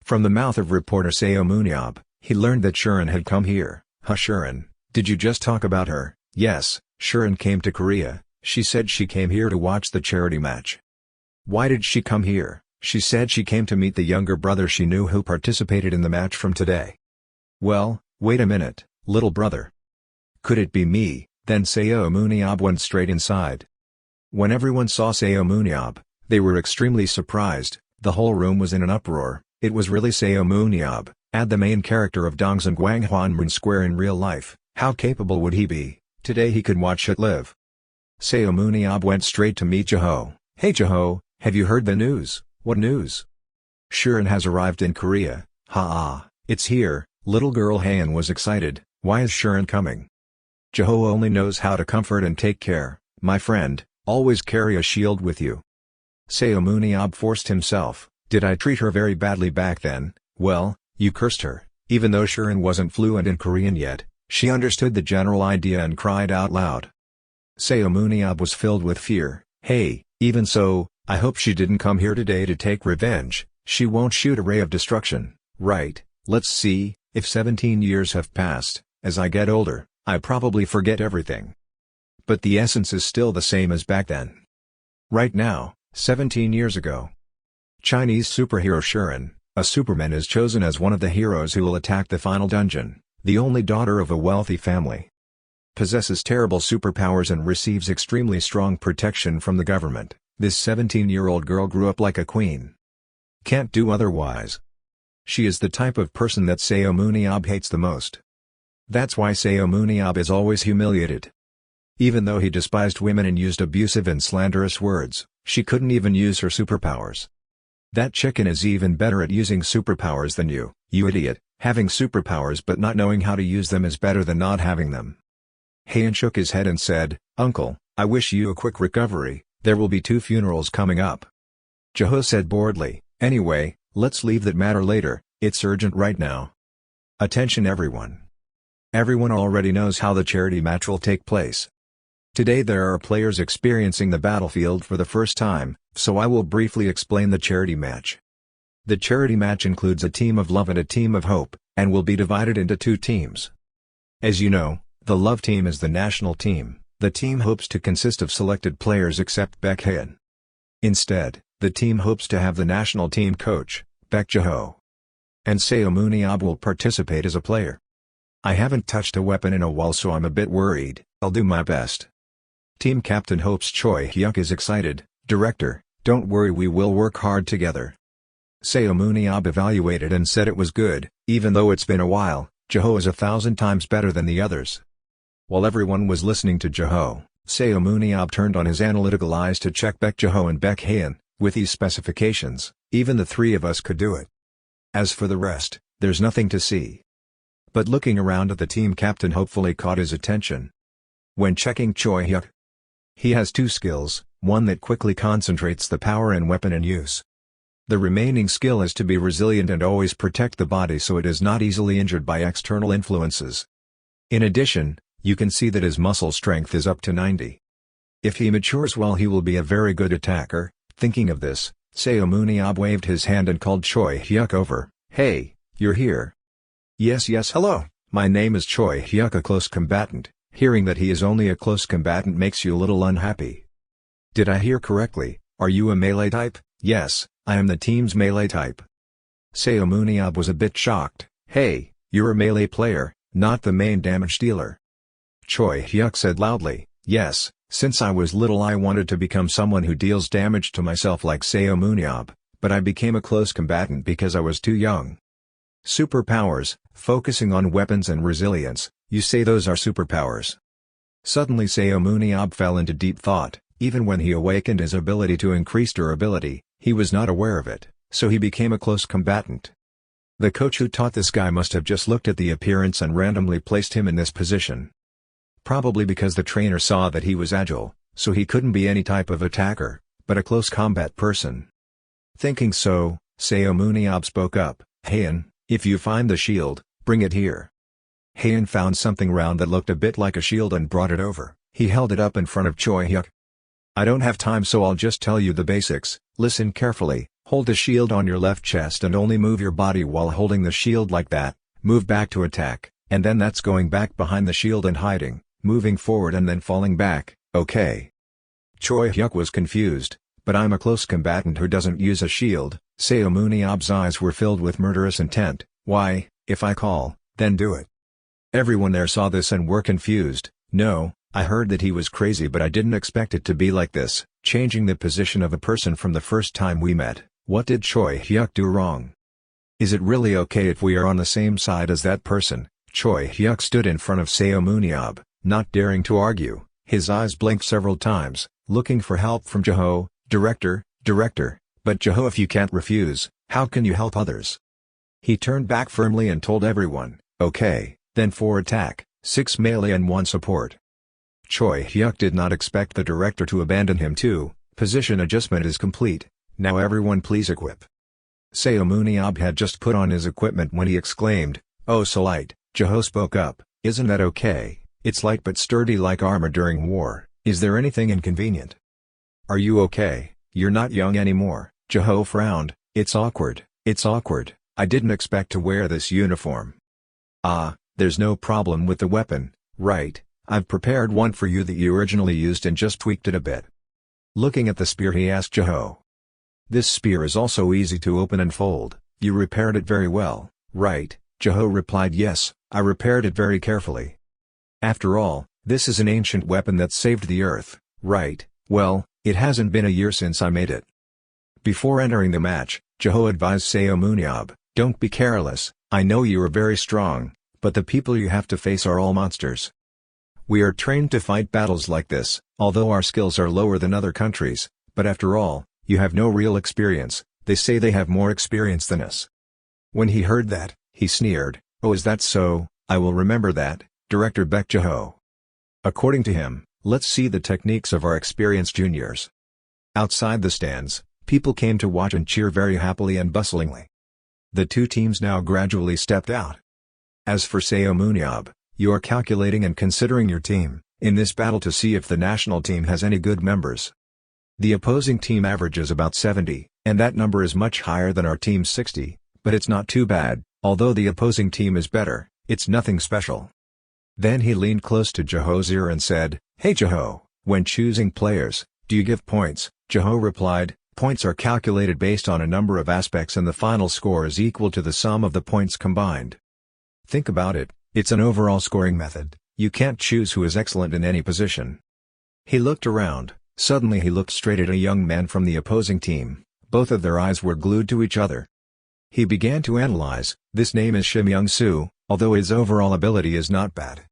From the mouth of reporter Seomun Yob, he learned that Shirin had come here. Shirin, did you just talk about her? Yes, Shirin came to Korea, she said she came here to watch the charity match. Why did she come here? She said she came to meet the younger brother she knew who participated in the match from today. Well, wait a minute, little brother. Could it be me? Then Seomun Yob went straight inside. When everyone saw Seomun Yob, they were extremely surprised, the whole room was in an uproar, it was really Seomun Yob, add the main character of Dongsan Gwanghwanmun Square in real life, how capable would he be? Today he could watch it live. Seomun Yob went straight to meet Jeho. Hey Jeho, have you heard the news? What news? Shirin has arrived in Korea, it's here, little girl Haeun was excited, why is Shirin coming? Jeho only knows how to comfort and take care, my friend, always carry a shield with you. Seomun Yob forced himself, did I treat her very badly back then? Well, you cursed her, even though Shirin wasn't fluent in Korean yet, she understood the general idea and cried out loud. Seomun Yob was filled with fear, hey, even so, I hope she didn't come here today to take revenge, she won't shoot a ray of destruction, right, let's see, if 17 years have passed, as I get older, I probably forget everything. But the essence is still the same as back then. Right now, 17 years ago. Chinese superhero Shirin, a Superman, is chosen as one of the heroes who will attack the final dungeon, the only daughter of a wealthy family. Possesses terrible superpowers and receives extremely strong protection from the government, this 17-year-old girl grew up like a queen. Can't do otherwise. She is the type of person that Seomun Yob hates the most. That's why Seomun Yob is always humiliated. Even though he despised women and used abusive and slanderous words, she couldn't even use her superpowers. That chicken is even better at using superpowers than you idiot, having superpowers but not knowing how to use them is better than not having them. Haeun shook his head and said, Uncle, I wish you a quick recovery, there will be 2 funerals coming up. Jeho said boredly, anyway, let's leave that matter later, it's urgent right now. Attention everyone. Everyone already knows how the charity match will take place. Today there are players experiencing the battlefield for the first time, so I will briefly explain the charity match. The charity match includes a team of love and a team of hope, and will be divided into 2 teams. As you know, the love team is the national team, the team hopes to consist of selected players except Baek Haeun. Instead, the team hopes to have the national team coach, Baek Jeho. And Seomun Yob will participate as a player. I haven't touched a weapon in a while so I'm a bit worried, I'll do my best. Team Captain Hope's Choi Hyuk is excited, Director, don't worry, we will work hard together. Seomun Yob evaluated and said it was good, even though it's been a while. Jeho is 1,000 times better than the others. While everyone was listening to Jeho, Seomun Yob turned on his analytical eyes to check Baek Jeho and Baek Haein. With these specifications, even the three of us could do it. As for the rest, there's nothing to see. But looking around at the team captain hopefully caught his attention. When checking Choi Hyuk, he has two skills, one that quickly concentrates the power and weapon in use. The remaining skill is to be resilient and always protect the body so it is not easily injured by external influences. In addition, you can see that his muscle strength is up to 90. If he matures well, he will be a very good attacker. Thinking of this, Seomun Yob waved his hand and called Choi Hyuk over. Hey, you're here. Yes, hello, my name is Choi Hyuk, a close combatant. Hearing that he is only a close combatant makes you a little unhappy. Did I hear correctly? Are you a melee type? Yes, I am the team's melee type. Seomun Yob was a bit shocked. Hey, you're a melee player, not the main damage dealer. Choi Hyuk said loudly, yes. Since I was little I wanted to become someone who deals damage to myself like Seomun Yob, but I became a close combatant because I was too young. Superpowers, focusing on weapons and resilience, you say those are superpowers. Suddenly Seomun Yob fell into deep thought. Even when he awakened his ability to increase durability, he was not aware of it, so he became a close combatant. The coach who taught this guy must have just looked at the appearance and randomly placed him in this position. Probably because the trainer saw that he was agile, so he couldn't be any type of attacker, but a close combat person. Thinking so, Seomun Yob spoke up, Haein, if you find the shield, bring it here. Haein found something round that looked a bit like a shield and brought it over. He held it up in front of Choi Hyuk. I don't have time, so I'll just tell you the basics. Listen carefully, hold the shield on your left chest and only move your body while holding the shield like that, move back to attack, and then that's going back behind the shield and hiding. Moving forward and then falling back, okay. Choi Hyuk was confused, but I'm a close combatant who doesn't use a shield. Seomun Yob's eyes were filled with murderous intent. Why, if I call, then do it. Everyone there saw this and were confused. No, I heard that he was crazy, but I didn't expect it to be like this, changing the position of a person from the first time we met. What did Choi Hyuk do wrong? Is it really okay if we are on the same side as that person? Choi Hyuk stood in front of Seomun Yob. Not daring to argue, his eyes blinked several times, looking for help from Jeho. Director, but Jeho, if you can't refuse, how can you help others? He turned back firmly and told everyone, okay, then 4 attack, 6 melee and 1 support. Choi Hyuk did not expect the director to abandon him too. Position adjustment is complete, now everyone please equip. Seomun Yob had just put on his equipment when he exclaimed, oh so light. Jeho spoke up, isn't that okay? It's light but sturdy like armor during war. Is there anything inconvenient? Are you okay? You're not young anymore. Jeho frowned. It's awkward. I didn't expect to wear this uniform. Ah, there's no problem with the weapon, right? I've prepared one for you that you originally used and just tweaked it a bit. Looking at the spear, he asked Jeho. This spear is also easy to open and fold. You repaired it very well, right? Jeho replied, yes, I repaired it very carefully. After all, this is an ancient weapon that saved the Earth, right? Well, it hasn't been a year since I made it. Before entering the match, Jeho advised Seomun Yob, don't be careless. I know you are very strong, but the people you have to face are all monsters. We are trained to fight battles like this, although our skills are lower than other countries, but after all, you have no real experience. They say they have more experience than us. When he heard that, he sneered, oh, is that so? I will remember that. Director Baek Jeho. According to him, let's see the techniques of our experienced juniors. Outside the stands, people came to watch and cheer very happily and bustlingly. The two teams now gradually stepped out. As for Seomun Yob, you are calculating and considering your team in this battle to see if the national team has any good members. The opposing team averages about 70, and that number is much higher than our team's 60, but it's not too bad. Although the opposing team is better, it's nothing special. Then he leaned close to Jeho's ear and said, hey Jeho, when choosing players, do you give points? Jeho replied, points are calculated based on a number of aspects and the final score is equal to the sum of the points combined. Think about it, it's an overall scoring method, you can't choose who is excellent in any position. He looked around, Suddenly he looked straight at a young man from the opposing team. Both of their eyes were glued to each other. He began to analyze. This name is Shim Young-soo, although his overall ability is not bad.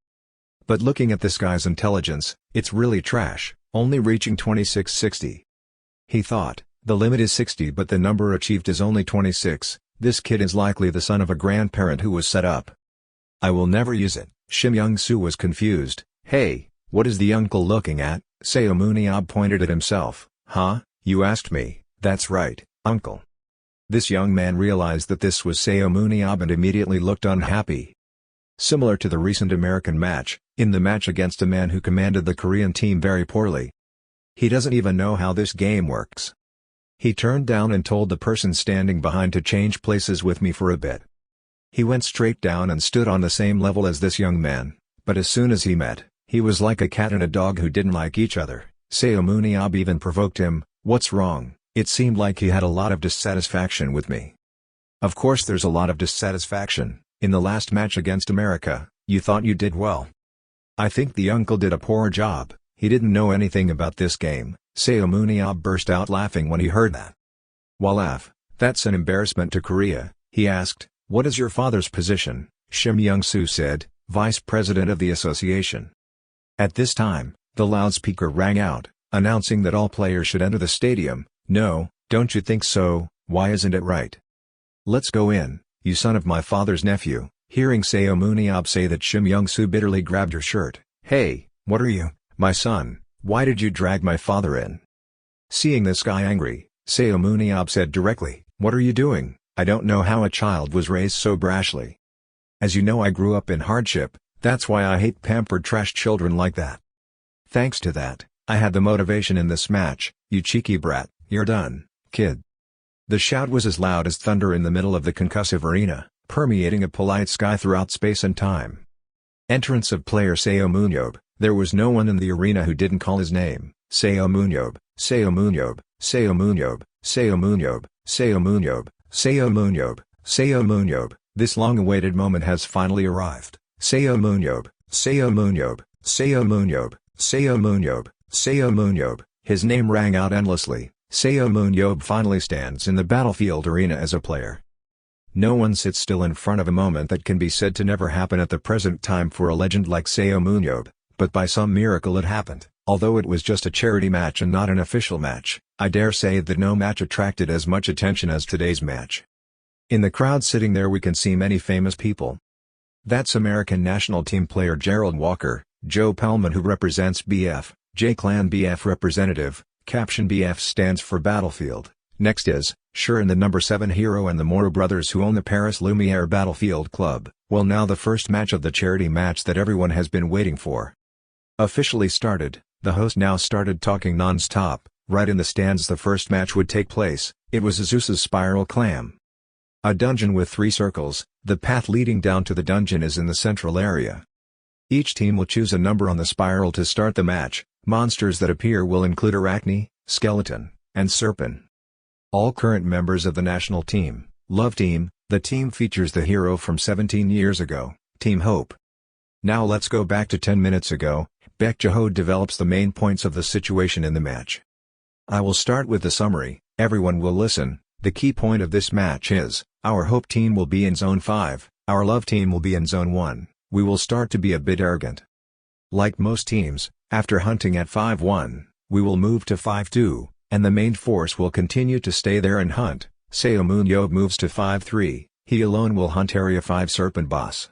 But looking at this guy's intelligence, it's really trash, only reaching 2660. He thought, the limit is 60 but the number achieved is only 26, this kid is likely the son of a grandparent who was set up. I will never use it. Shim Young-soo was confused. Hey, what is the uncle looking at? Seomun Yob pointed at himself. Huh, you asked me, that's right, uncle. This young man realized that this was Seomun Yob and immediately looked unhappy. Similar to the recent American match, in the match against a man who commanded the Korean team very poorly. He doesn't even know how this game works. He turned down and told the person standing behind to change places with me for a bit. He went straight down and stood on the same level as this young man, but as soon as he met, he was like a cat and a dog who didn't like each other. Seomun Yob even provoked him. What's wrong? It seemed like he had a lot of dissatisfaction with me. Of course there's a lot of dissatisfaction. In the last match against America, you thought you did well. I think the uncle did a poor job, he didn't know anything about this game. Seomun Yob burst out laughing when he heard that. Walaf, that's an embarrassment to Korea, he asked, what is your father's position? Shim Young-soo said, vice president of the association. At this time, the loudspeaker rang out, announcing that all players should enter the stadium. No, don't you think so? Why isn't it right? Let's go in, you son of my father's nephew. Hearing Seomun Yob say that, Shim Young-soo bitterly grabbed her shirt. Hey, what are you, my son, why did you drag my father in? Seeing this guy angry, Seomun Yob said directly, what are you doing? I don't know how a child was raised so brashly. As you know, I grew up in hardship, that's why I hate pampered trash children like that. Thanks to that, I had the motivation in this match. You cheeky brat, you're done, kid. The shout was as loud as thunder in the middle of the concussive arena, permeating a polite sky throughout space and time. Entrance of player Seomun Yob. There was no one in the arena who didn't call his name. Seomun Yob, Seomun Yob, Seomun Yob, Seomun Yob, Seomun Yob, Seomun Yob, Seomun Yob. This long-awaited moment has finally arrived. Seomun Yob, Seomun Yob, Seomun Yob, Seomun Yob, Seomun Yob. His name rang out endlessly. Seomun Yob finally stands in the battlefield arena as a player. No one sits still in front of a moment that can be said to never happen at the present time for a legend like Seomun Yob, but by some miracle it happened. Although it was just a charity match and not an official match, I dare say that no match attracted as much attention as today's match. In the crowd sitting there we can see many famous people. That's American national team player Gerald Walker, Joe Pellman who represents BF, J-Clan BF representative, caption BF stands for Battlefield. Next is, Shurin the number 7 hero and the Moro brothers who own the Paris Lumiere Battlefield Club. Well, now the first match of the charity match that everyone has been waiting for officially started. The host now started talking non-stop. Right in the stands the first match would take place. It was Azusa's Spiral Clam. A dungeon with 3 circles. The path leading down to the dungeon is in the central area. Each team will choose a number on the spiral to start the match. Monsters that appear will include Arachne, Skeleton, and Serpent. All current members of the national team. Love Team. The team features the hero from 17 years ago, Team Hope. Now let's go back to 10 minutes ago. Baek Jae-ho develops the main points of the situation in the match. I will start with the summary, everyone will listen. The key point of this match is, our Hope team will be in Zone 5, our Love team will be in Zone 1, we will start to be a bit arrogant. Like most teams, after hunting at 5-1, we will move to 5-2, and the main force will continue to stay there and hunt. Seomun Yob moves to 5-3, he alone will hunt Area 5 Serpent boss.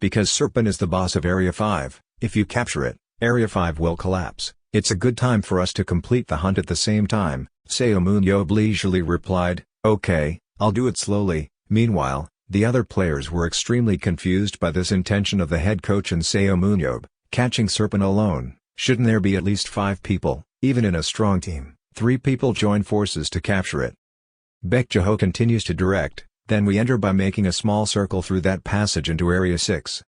Because Serpent is the boss of Area 5, if you capture it, Area 5 will collapse. It's a good time for us to complete the hunt at the same time. Seomun Yob leisurely replied, okay, I'll do it slowly. Meanwhile, the other players were extremely confused by this intention of the head coach and Seomun Yob, catching Serpent alone. Shouldn't there be at least 5 people, even in a strong team? 3 people join forces to capture it. Baek Jae-ho continues to direct, then we enter by making a small circle through that passage into Area 6.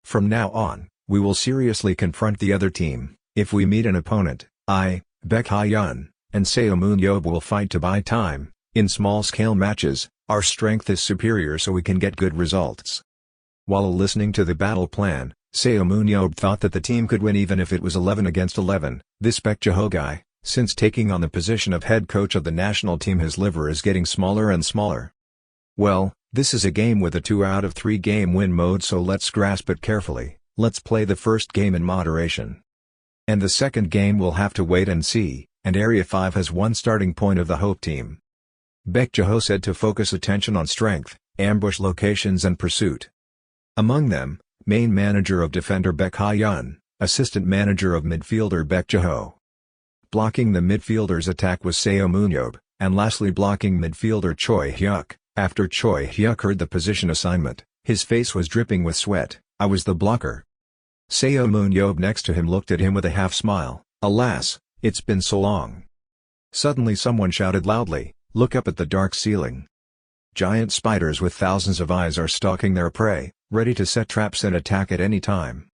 From now on, we will seriously confront the other team. If we meet an opponent, I, Baek Ha-yeon, and Seomun Yob will fight to buy time. In small-scale matches, our strength is superior so we can get good results. While listening to the battle plan, Seomun Yob thought that the team could win even if it was 11 against 11. This Baek Jae-ho guy, Since taking on the position of head coach of the national team, his liver is getting smaller and smaller. Well, this is a game with a 2 out of 3 game win mode, so let's grasp it carefully. Let's play the first game in moderation. And the second game we'll have to wait and see, and Area 5 has one starting point of the Hope team. Baek Jae-ho said to focus attention on strength, ambush locations and pursuit. Among them, main manager of defender Baek Ha-yeon, assistant manager of midfielder Baek Jae-ho. Blocking the midfielder's attack was Seomun Yob, and lastly blocking midfielder Choi Hyuk. After Choi Hyuk heard the position assignment, his face was dripping with sweat. I was the blocker. Seomun Yob next to him looked at him with a half smile. Alas, it's been so long. Suddenly someone shouted loudly, "Look up at the dark ceiling." Giant spiders with thousands of eyes are stalking their prey, ready to set traps and attack at any time.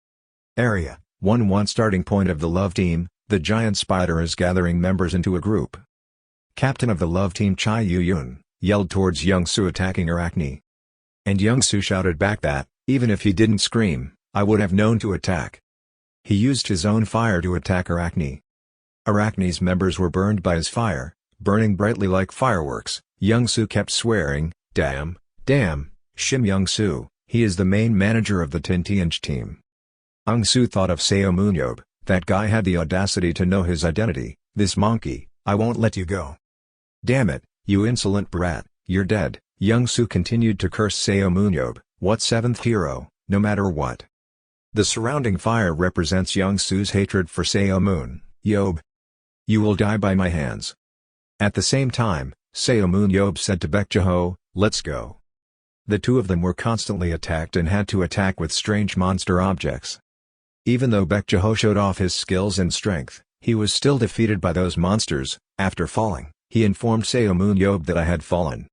Area 1 starting point of the Love team, the giant spider is gathering members into a group. Captain of the Love team Chai Yu-yoon yelled towards Young-soo attacking Arachne. And Young-soo shouted back that, even if he didn't scream, I would have known to attack. He used his own fire to attack Arachne. Arachne's members were burned by his fire, burning brightly like fireworks. Young-soo kept swearing, damn, Shim Young-soo, he is the main manager of the Tintianj team. Young-soo thought of Seomun Yob, that guy had the audacity to know his identity, this monkey, I won't let you go. Damn it, you insolent brat, you're dead. Young-soo continued to curse Seomun Yob, what 7th hero, no matter what. The surrounding fire represents Young-soo's hatred for Seomun Yob. You will die by my hands. At the same time, Seomun Yob said to Baek Jae-ho, let's go. The two of them were constantly attacked and had to attack with strange monster objects. Even though Baek Jae-ho showed off his skills and strength, he was still defeated by those monsters. After falling, he informed Seomun Yob that I had fallen.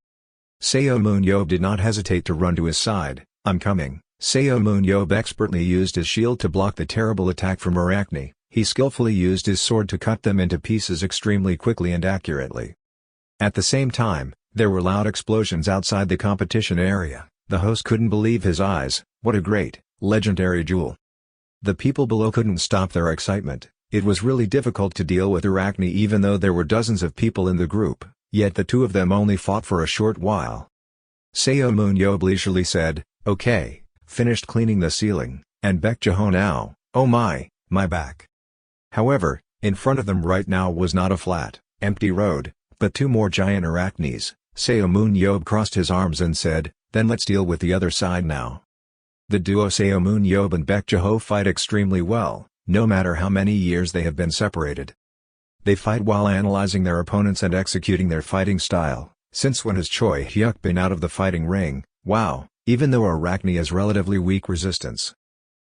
Seomun Yob did not hesitate to run to his side. I'm coming. Seomun Yob expertly used his shield to block the terrible attack from Arachne. He skillfully used his sword to cut them into pieces extremely quickly and accurately. At the same time, there were loud explosions outside the competition area. The host couldn't believe his eyes. What a great, legendary duel. The people below couldn't stop their excitement. It was really difficult to deal with Arachne even though there were dozens of people in the group, yet the two of them only fought for a short while. Seomun Yob leisurely said, okay, finished cleaning the ceiling, and Baek Jae-ho now, oh my back. However, in front of them right now was not a flat, empty road, but two more giant Arachnes. Seomun Yob crossed his arms and said, then let's deal with the other side now. The duo Seomun Yob and Baek Jae-ho fight extremely well, no matter how many years they have been separated. They fight while analyzing their opponents and executing their fighting style. Since when has Choi Hyuk been out of the fighting ring? Wow, even though Arachne has relatively weak resistance.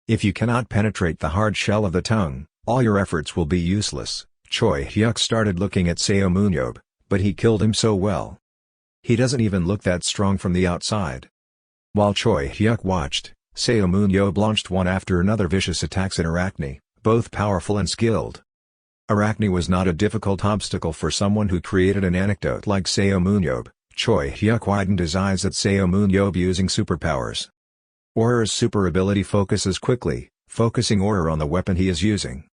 If you cannot penetrate the hard shell of the tongue, all your efforts will be useless. Choi Hyuk started looking at Seomun Yob, but he killed him so well. He doesn't even look that strong from the outside. While Choi Hyuk watched, Seomun Yob launched one after another vicious attacks at Arachne, both powerful and skilled. Arachne was not a difficult obstacle for someone who created an anecdote like Seomun Yob. Choi Hyuk widened his eyes at Seomun Yob using superpowers. Aura's super ability focuses quickly, focusing aura on the weapon he is using.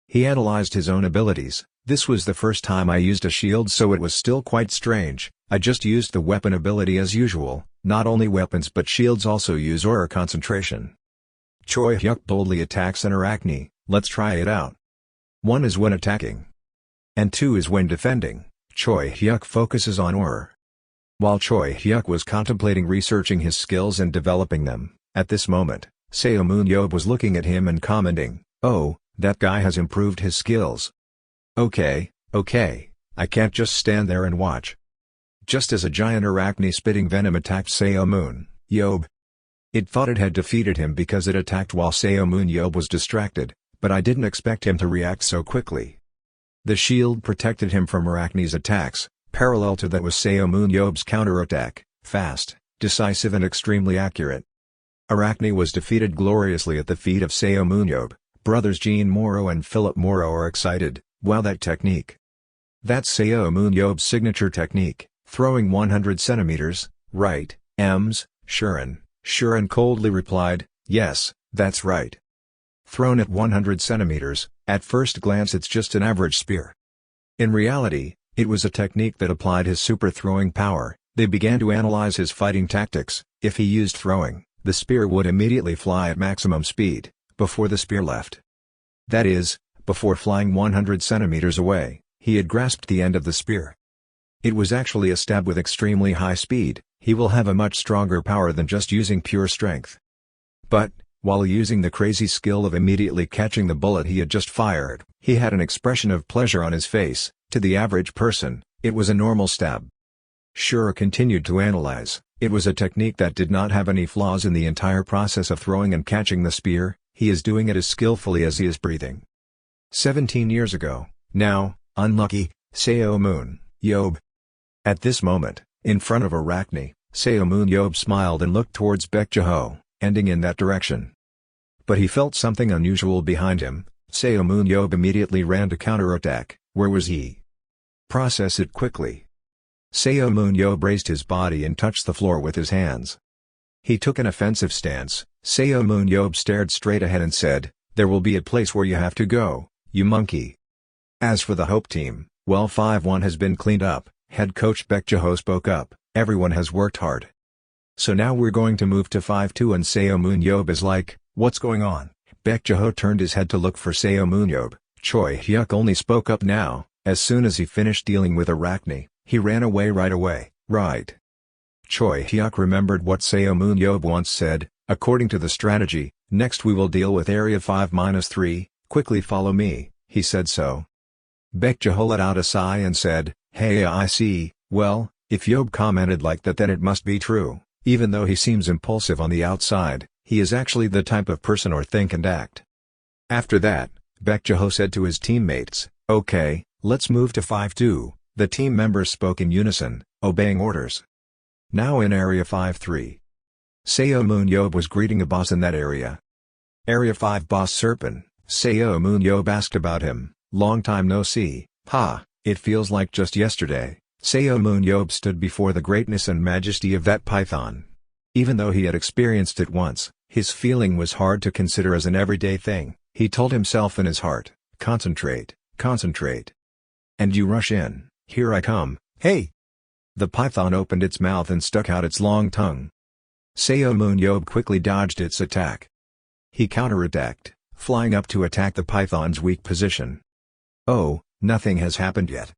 He analyzed his own abilities. This was the first time I used a shield, so it was still quite strange. I just used the weapon ability as usual. Not only weapons but shields also use aura concentration. Choi Hyuk boldly attacks an Arachne. Let's try it out. 1 is when attacking. And 2 is when defending. Choi Hyuk focuses on aura. While Choi Hyuk was contemplating researching his skills and developing them, at this moment, Seomun Yob was looking at him and commenting, oh, that guy has improved his skills. Okay, I can't just stand there and watch. Just as a giant Arachne spitting venom attacked Seomun Yob. It thought it had defeated him because it attacked while Seomun Yob was distracted, but I didn't expect him to react so quickly. The shield protected him from Arachne's attacks. Parallel to that was Seomun Yob's counterattack, fast, decisive and extremely accurate. Arachne was defeated gloriously at the feet of Seomun Yob. Brothers Jean Moro and Philip Moro are excited. Wow, that technique. That's Seomun Yob's signature technique, throwing 100 centimeters, right, Ms. Shuren coldly replied, yes, that's right. Thrown at 100 centimeters, at first glance it's just an average spear. In reality, it was a technique that applied his super throwing power. They began to analyze his fighting tactics. If he used throwing, the spear would immediately fly at maximum speed, before the spear left. That is, before flying 100 centimeters away, he had grasped the end of the spear. It was actually a stab with extremely high speed. He will have a much stronger power than just using pure strength. But, while using the crazy skill of immediately catching the bullet he had just fired, he had an expression of pleasure on his face. To the average person, it was a normal stab. Shura continued to analyze. It was a technique that did not have any flaws in the entire process of throwing and catching the spear. He is doing it as skillfully as he is breathing. 17 years ago, now, unlucky, Seomun Yob. At this moment, in front of Arachne, Seomun Yob smiled and looked towards Baek Jaho, ending in that direction. But he felt something unusual behind him. Seomun Yob immediately ran to counterattack. Where was he? Process it quickly. Seomun Yob raised his body and touched the floor with his hands. He took an offensive stance. Seomun Yob stared straight ahead and said, "There will be a place where you have to go, you monkey." As for the Hope team, well, 5-1 has been cleaned up. Head coach Baek Jaho spoke up. Everyone has worked hard. So now we're going to move to 5-2, and Seomun Yob is like, "What's going on?" Baek Jaho turned his head to look for Seomun Yob. Choi Hyuk only spoke up now. As soon as he finished dealing with Arachne, he ran away right away. Right. Choi Hyuk remembered what Seomun Yob once said. According to the strategy, next we will deal with Area 5-3, quickly follow me, he said so. Baek Jaho let out a sigh and said, "Hey, I see. Well, if Yob commented like that, then it must be true. Even though he seems impulsive on the outside, he is actually the type of person or think and act." After that, Baek Jaho said to his teammates, "Okay, let's move to 5-2, the team members spoke in unison, obeying orders. Now in Area 5-3. Seomun Yob was greeting a boss in that area. Area 5 boss Serpent, Seomun Yob asked about him. "Long time no see, ha, it feels like just yesterday." Seomun Yob stood before the greatness and majesty of that python. Even though he had experienced it once, his feeling was hard to consider as an everyday thing. He told himself in his heart, "Concentrate, concentrate. And you rush in, here I come, hey!" The python opened its mouth and stuck out its long tongue. Seomun Yob quickly dodged its attack. He counterattacked, flying up to attack the python's weak position. Oh, nothing has happened yet.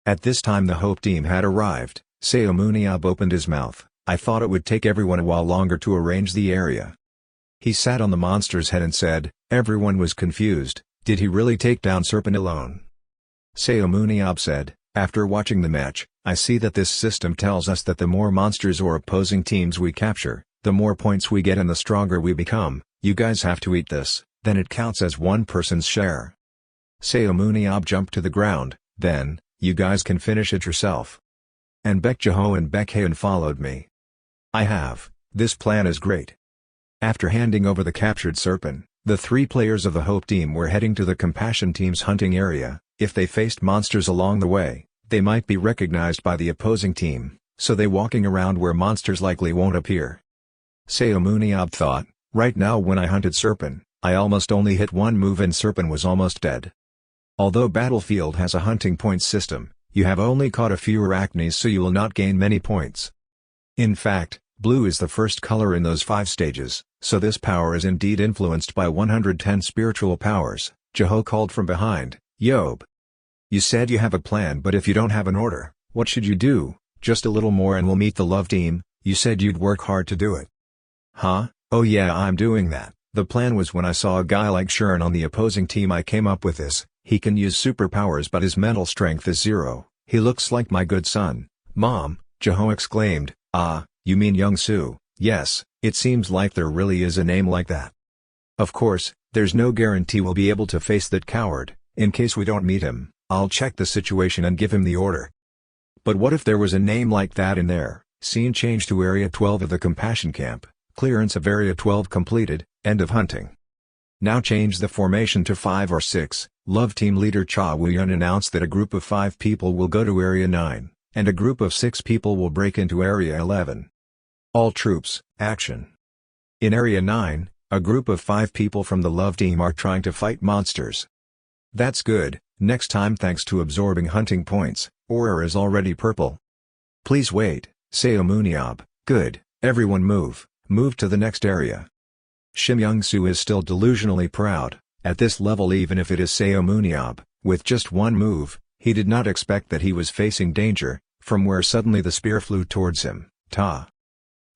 At this time the Hope team had arrived. Seomun Yob opened his mouth. "I thought it would take everyone a while longer to arrange the area." He sat on the monster's head and said, everyone was confused. Did he really take down Serpent alone? Seomun Yob said, "After watching the match, I see that this system tells us that the more monsters or opposing teams we capture, the more points we get and the stronger we become. You guys have to eat this, then it counts as one person's share." Seomun Yob jumped to the ground. "Then, you guys can finish it yourself." And Baek Jaho and Baek Haeun followed me. "I have. This plan is great." After handing over the captured Serpent, the 3 players of the Hope team were heading to the Compassion team's hunting area. If they faced monsters along the way, they might be recognized by the opposing team, so they walking around where monsters likely won't appear. Seomun Yob thought, "Right now when I hunted Serpent, I almost only hit one move and Serpent was almost dead." Although Battlefield has a hunting points system, you have only caught a few arachnes, so you will not gain many points. In fact, blue is the first color in those 5 stages, so this power is indeed influenced by 110 spiritual powers. Jaho called from behind, "Yob. You said you have a plan, but if you don't have an order, what should you do? Just a little more and we'll meet the love team. You said you'd work hard to do it." "Huh? Oh yeah, I'm doing that. The plan was when I saw a guy like Shurn on the opposing team I came up with this. He can use superpowers but his mental strength is 0. He looks like my good son." "Mom," Jaho exclaimed, "Ah, you mean Young-soo?" "Yes, it seems like there really is a name like that. Of course, there's no guarantee we'll be able to face that coward. In case we don't meet him, I'll check the situation and give him the order." But what if there was a name like that in there? Scene change to Area 12 of the Compassion Camp. Clearance of Area 12 completed, end of hunting. Now change the formation to 5 or 6. Love Team leader Cha Woo-yeon announced that a group of 5 people will go to Area 9, and a group of 6 people will break into Area 11. All troops, action. In Area 9, a group of 5 people from the Love Team are trying to fight monsters. "That's good, Next time thanks to absorbing hunting points, aura is already purple. Please wait, Seomun Yob. Good, everyone move to the next area. Shim Young-soo is still delusionally proud. At this level, even if it is Seomun Yob, with just one move, he did not expect that he was facing danger, from where suddenly the spear flew towards him.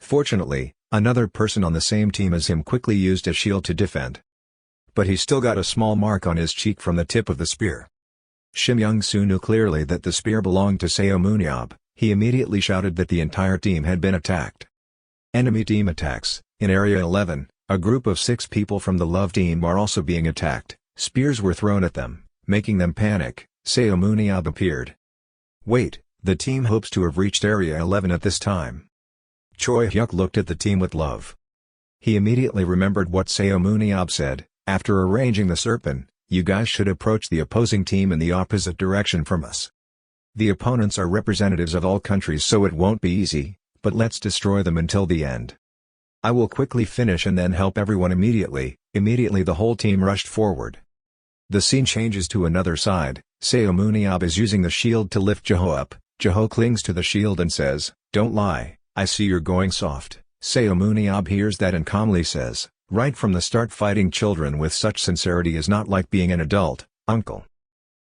Fortunately, another person on the same team as him quickly used a shield to defend. But he still got a small mark on his cheek from the tip of the spear. Shim Young-soo knew clearly that the spear belonged to Seomun Yob. He immediately shouted that the entire team had been attacked. Enemy team attacks. In Area 11, a group of 6 people from the love team are also being attacked. Spears were thrown at them, making them panic. Seomun Yob appeared. Wait, the team hopes to have reached Area 11 at this time. Choi Hyuk looked at the team with love. He immediately remembered what Seomun Yob said, after arranging the serpent, you guys should approach the opposing team in the opposite direction from us. The opponents are representatives of all countries, so it won't be easy, but let's destroy them until the end. I will quickly finish and then help everyone immediately. Immediately the whole team rushed forward. The scene changes to another side. Seomun Yob is using the shield to lift Jeho up. Jeho clings to the shield and says, "Don't lie, I see you're going soft." Seomun Yob hears that and calmly says, "Right from the start, fighting children with such sincerity is not like being an adult, uncle.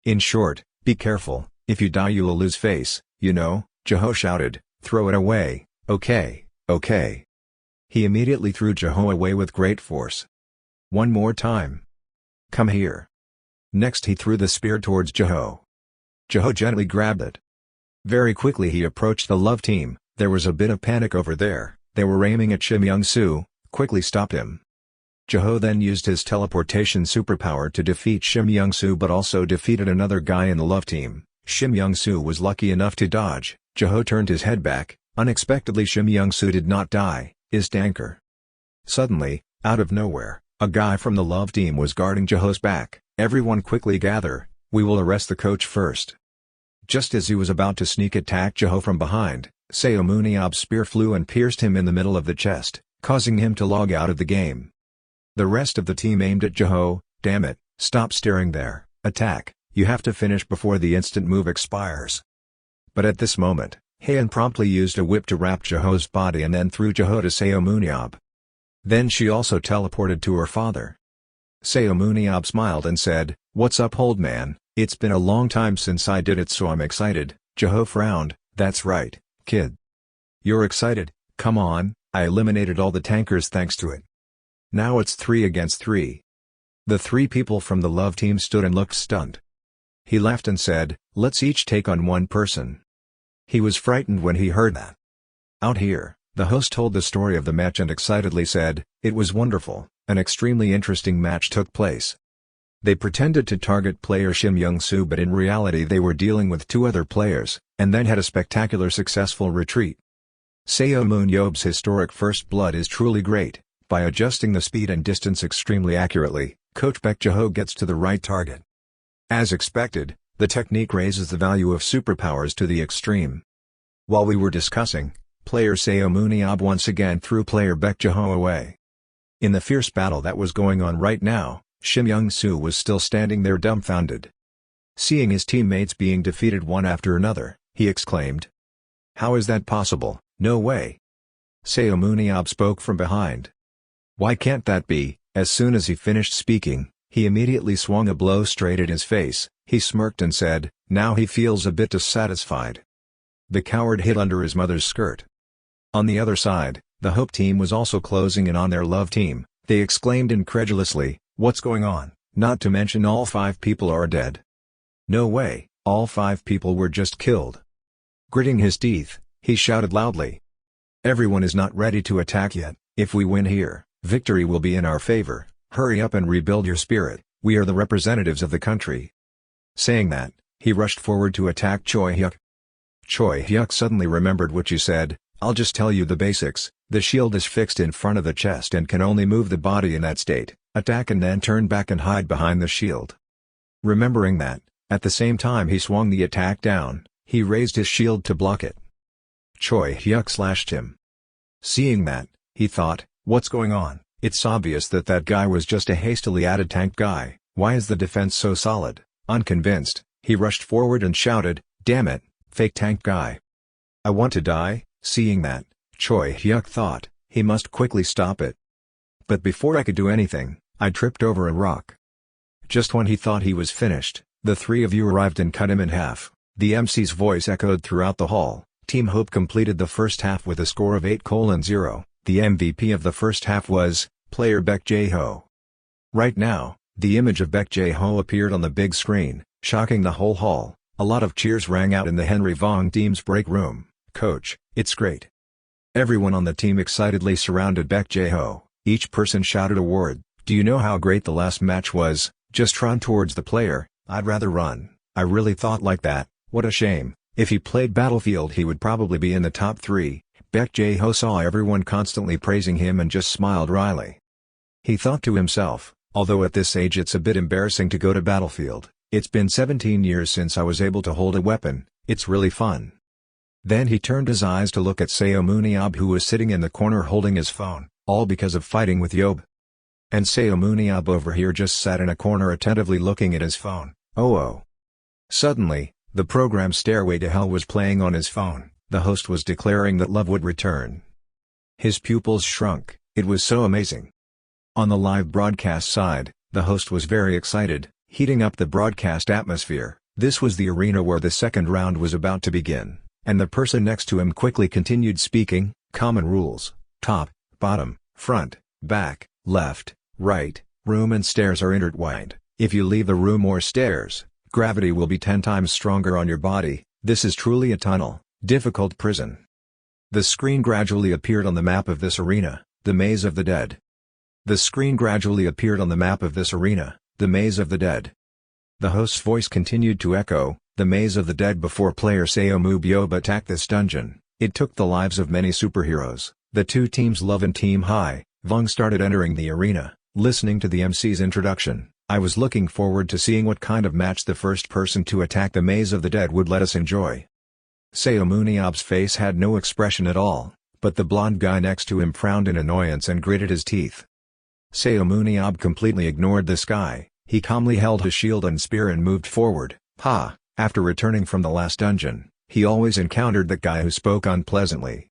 In short, be careful, if you die you'll lose face, you know." Jeho shouted, "Throw it away." Okay. He immediately threw Jeho away with great force. One more time. Come here. Next he threw the spear towards Jeho. Jeho gently grabbed it. Very quickly he approached the love team. There was a bit of panic over there. They were aiming at Shim Young-soo, quickly stopped him. Jeho then used his teleportation superpower to defeat Shim Young-soo, but also defeated another guy in the love team. Shim Young-soo was lucky enough to dodge. Jeho turned his head back. Unexpectedly Shim Young-soo did not die. Is Danker. Suddenly, out of nowhere, a guy from the love team was guarding Jeho's back. Everyone quickly gather, we will arrest the coach first. Just as he was about to sneak attack Jeho from behind, Seomun Yob's spear flew and pierced him in the middle of the chest, causing him to log out of the game. The rest of the team aimed at Jeho. Damn it, stop staring there, attack, you have to finish before the instant move expires. But at this moment, Haeun promptly used a whip to wrap Jeho's body and then threw Jeho to Seomun Yob. Then she also teleported to her father. Seomun Yob smiled and said, "What's up old man, it's been a long time since I did it so I'm excited." Jeho frowned, "That's right, kid. You're excited, come on, I eliminated all the tankers thanks to it. Now it's 3 against 3. The 3 people from the love team stood and looked stunned. He laughed and said, "Let's each take on one person." He was frightened when he heard that. Out here, the host told the story of the match and excitedly said, "It was wonderful, an extremely interesting match took place." They pretended to target player Shim Young-soo, but in reality they were dealing with 2 other players, and then had a spectacular successful retreat. Seomun Yob's historic first blood is truly great. By adjusting the speed and distance extremely accurately, Coach Baek Jeho gets to the right target. As expected, the technique raises the value of superpowers to the extreme. While we were discussing, player Seomun Yob once again threw player Baek Jeho away. In the fierce battle that was going on right now, Shim Young-soo was still standing there dumbfounded. Seeing his teammates being defeated one after another, he exclaimed, "How is that possible? No way." Seomun Yob spoke from behind. "Why can't that be?" As soon as he finished speaking, he immediately swung a blow straight at his face. He smirked and said, "Now he feels a bit dissatisfied." The coward hid under his mother's skirt. On the other side, the Hope team was also closing in on their love team. They exclaimed incredulously, "What's going on? Not to mention all 5 people are dead." "No way, all 5 people were just killed." Gritting his teeth, he shouted loudly, "Everyone is not ready to attack yet. If we win here, victory will be in our favor. Hurry up and rebuild your spirit, we are the representatives of the country." Saying that, he rushed forward to attack Choi Hyuk. Choi Hyuk suddenly remembered what she said, "I'll just tell you the basics, the shield is fixed in front of the chest and can only move the body in that state, attack and then turn back and hide behind the shield." Remembering that, at the same time he swung the attack down, he raised his shield to block it. Choi Hyuk slashed him. Seeing that, he thought, "What's going on? It's obvious that that guy was just a hastily added tank guy, why is the defense so solid?" Unconvinced, he rushed forward and shouted, "Damn it, fake tank guy. I want to die." Seeing that, Choi Hyuk thought, he must quickly stop it. But before I could do anything, I tripped over a rock. Just when he thought he was finished, the three of you arrived and cut him in half. The MC's voice echoed throughout the hall. Team Hope completed the first half with a score of 8:0. The MVP of the first half was player Baek Jae-ho. Right now, the image of Baek Jae-ho appeared on the big screen, shocking the whole hall. A lot of cheers rang out in the Henry Vong team's break room. "Coach, it's great." Everyone on the team excitedly surrounded Baek Jae-ho. Each person shouted a word. "Do you know how great the last match was?" Just run towards the player. "I'd rather run. I really thought like that. What a shame. If he played Battlefield he would probably be in the top 3. Baek Jae-ho saw everyone constantly praising him and just smiled wryly. He thought to himself, although at this age it's a bit embarrassing to go to Battlefield, it's been 17 years since I was able to hold a weapon, it's really fun. Then he turned his eyes to look at Seomun Yob, who was sitting in the corner holding his phone, all because of fighting with Yob. And Seomun Yob over here just sat in a corner attentively looking at his phone. Oh. Suddenly, the program Stairway to Hell was playing on his phone. The host was declaring that love would return. His pupils shrunk, it was so amazing. On the live broadcast side, the host was very excited, heating up the broadcast atmosphere. This was the arena where the second round was about to begin, and the person next to him quickly continued speaking. Common rules: top, bottom, front, back, left, right, room and stairs are intertwined. If you leave the room or stairs, gravity will be 10 times stronger on your body. This is truly a tunnel. Difficult prison. The screen gradually appeared on the map of this arena, the Maze of the Dead. The screen gradually appeared on the map of this arena, the Maze of the Dead. The host's voice continued to echo, the Maze of the Dead. Before player Seomun Yob attacked this dungeon, it took the lives of many superheroes. The two teams Love and Team High Vong started entering the arena. Listening to the MC's introduction, I was looking forward to seeing what kind of match the first person to attack the Maze of the Dead would let us enjoy. Seomun Yob's face had no expression at all, but the blonde guy next to him frowned in annoyance and gritted his teeth. Seomun Yob completely ignored this guy. He calmly held his shield and spear and moved forward. After returning from the last dungeon, he always encountered that guy who spoke unpleasantly.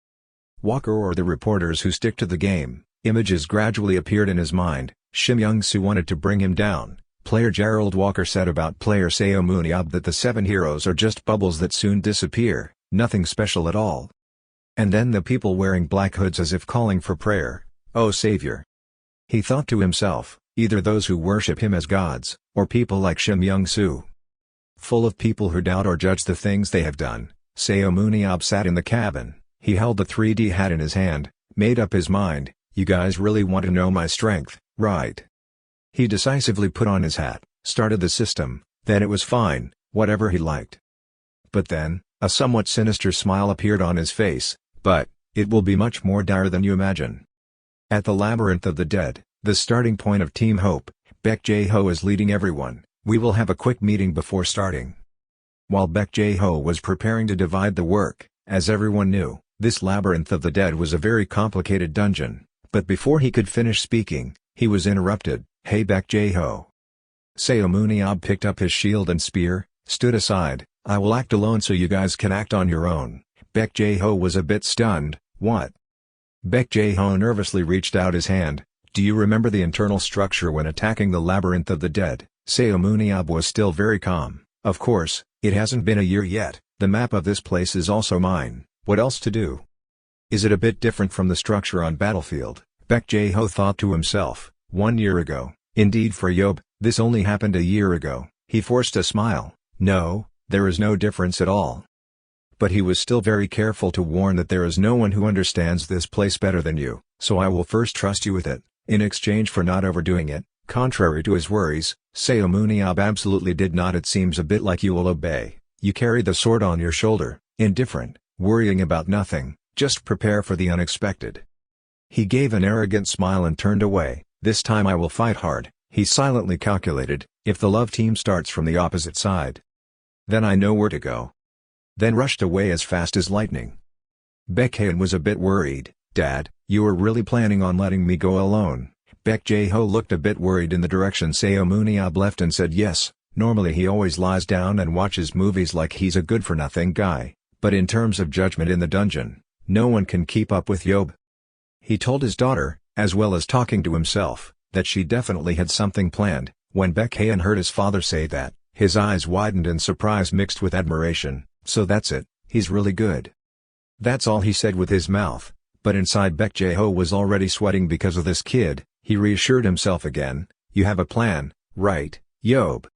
Walker or the reporters who stick to the game. Images gradually appeared in his mind. Shim Young-soo wanted to bring him down. Player Gerald Walker said about player Seomun Yob that the 7 heroes are just bubbles that soon disappear, nothing special at all. And then the people wearing black hoods as if calling for prayer. Oh savior. He thought to himself, either those who worship him as gods, or people like Shim Young-soo. Full of people who doubt or judge the things they have done, Seomun Yob sat in the cabin. He held the 3D hat in his hand, made up his mind. You guys really want to know my strength, right? He decisively put on his hat, started the system, then it was fine, whatever he liked. But then, a somewhat sinister smile appeared on his face. But it will be much more dire than you imagine. At the Labyrinth of the Dead, the starting point of Team Hope, Baek Jae-ho is leading everyone. We will have a quick meeting before starting. While Baek Jae-ho was preparing to divide the work, as everyone knew, this Labyrinth of the Dead was a very complicated dungeon. But before he could finish speaking, he was interrupted. Hey Baek Jae-ho. Seomun Yob picked up his shield and spear, stood aside. I will act alone so you guys can act on your own. Baek Jae-ho was a bit stunned. What? Baek Jae-ho nervously reached out his hand. Do you remember the internal structure when attacking the Labyrinth of the Dead? Seomun Yob was still very calm. Of course, it hasn't been a year yet. The map of this place is also mine. What else to do? Is it a bit different from the structure on Battlefield? Baek Jae-ho thought to himself. 1 year ago. Indeed for Yob, this only happened a year ago. He forced a smile. No, there is no difference at all. But he was still very careful to warn that there is no one who understands this place better than you, so I will first trust you with it, in exchange for not overdoing it. Contrary to his worries, Seomun Yob absolutely did not. It seems a bit like you will obey. You carry the sword on your shoulder, indifferent, worrying about nothing, just prepare for the unexpected. He gave an arrogant smile and turned away. This time I will fight hard, he silently calculated. If the love team starts from the opposite side, then I know where to go. Then rushed away as fast as lightning. Baekhyun was a bit worried. Dad, you are really planning on letting me go alone? Baek Jae-ho looked a bit worried in the direction Seomun Yob left and said yes, Normally he always lies down and watches movies like he's a good-for-nothing guy, but in terms of judgment in the dungeon, no one can keep up with Yob. He told his daughter, as well as talking to himself, that she definitely had something planned. When Baekhyun heard his father say that, his eyes widened in surprise mixed with admiration. So that's it, he's really good. That's all he said with his mouth, but inside Baek Jae-ho was already sweating because of this kid. He reassured himself again, you have a plan, right, Yob?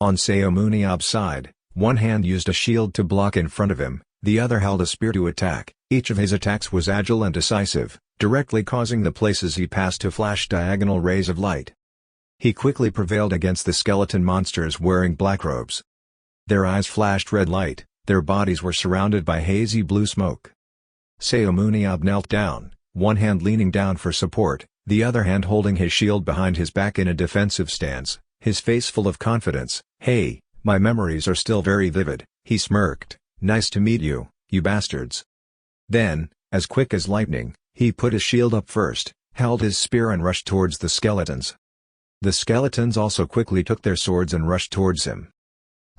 On Seomun Yob's side, one hand used a shield to block in front of him, the other held a spear to attack. Each of his attacks was agile and decisive, directly causing the places he passed to flash diagonal rays of light. He quickly prevailed against the skeleton monsters wearing black robes. Their eyes flashed red light, their bodies were surrounded by hazy blue smoke. Seomun Yob knelt down, one hand leaning down for support, the other hand holding his shield behind his back in a defensive stance, his face full of confidence. Hey, my memories are still very vivid, he smirked, nice to meet you, you bastards. Then, as quick as lightning, he put his shield up first, held his spear and rushed towards the skeletons. The skeletons also quickly took their swords and rushed towards him.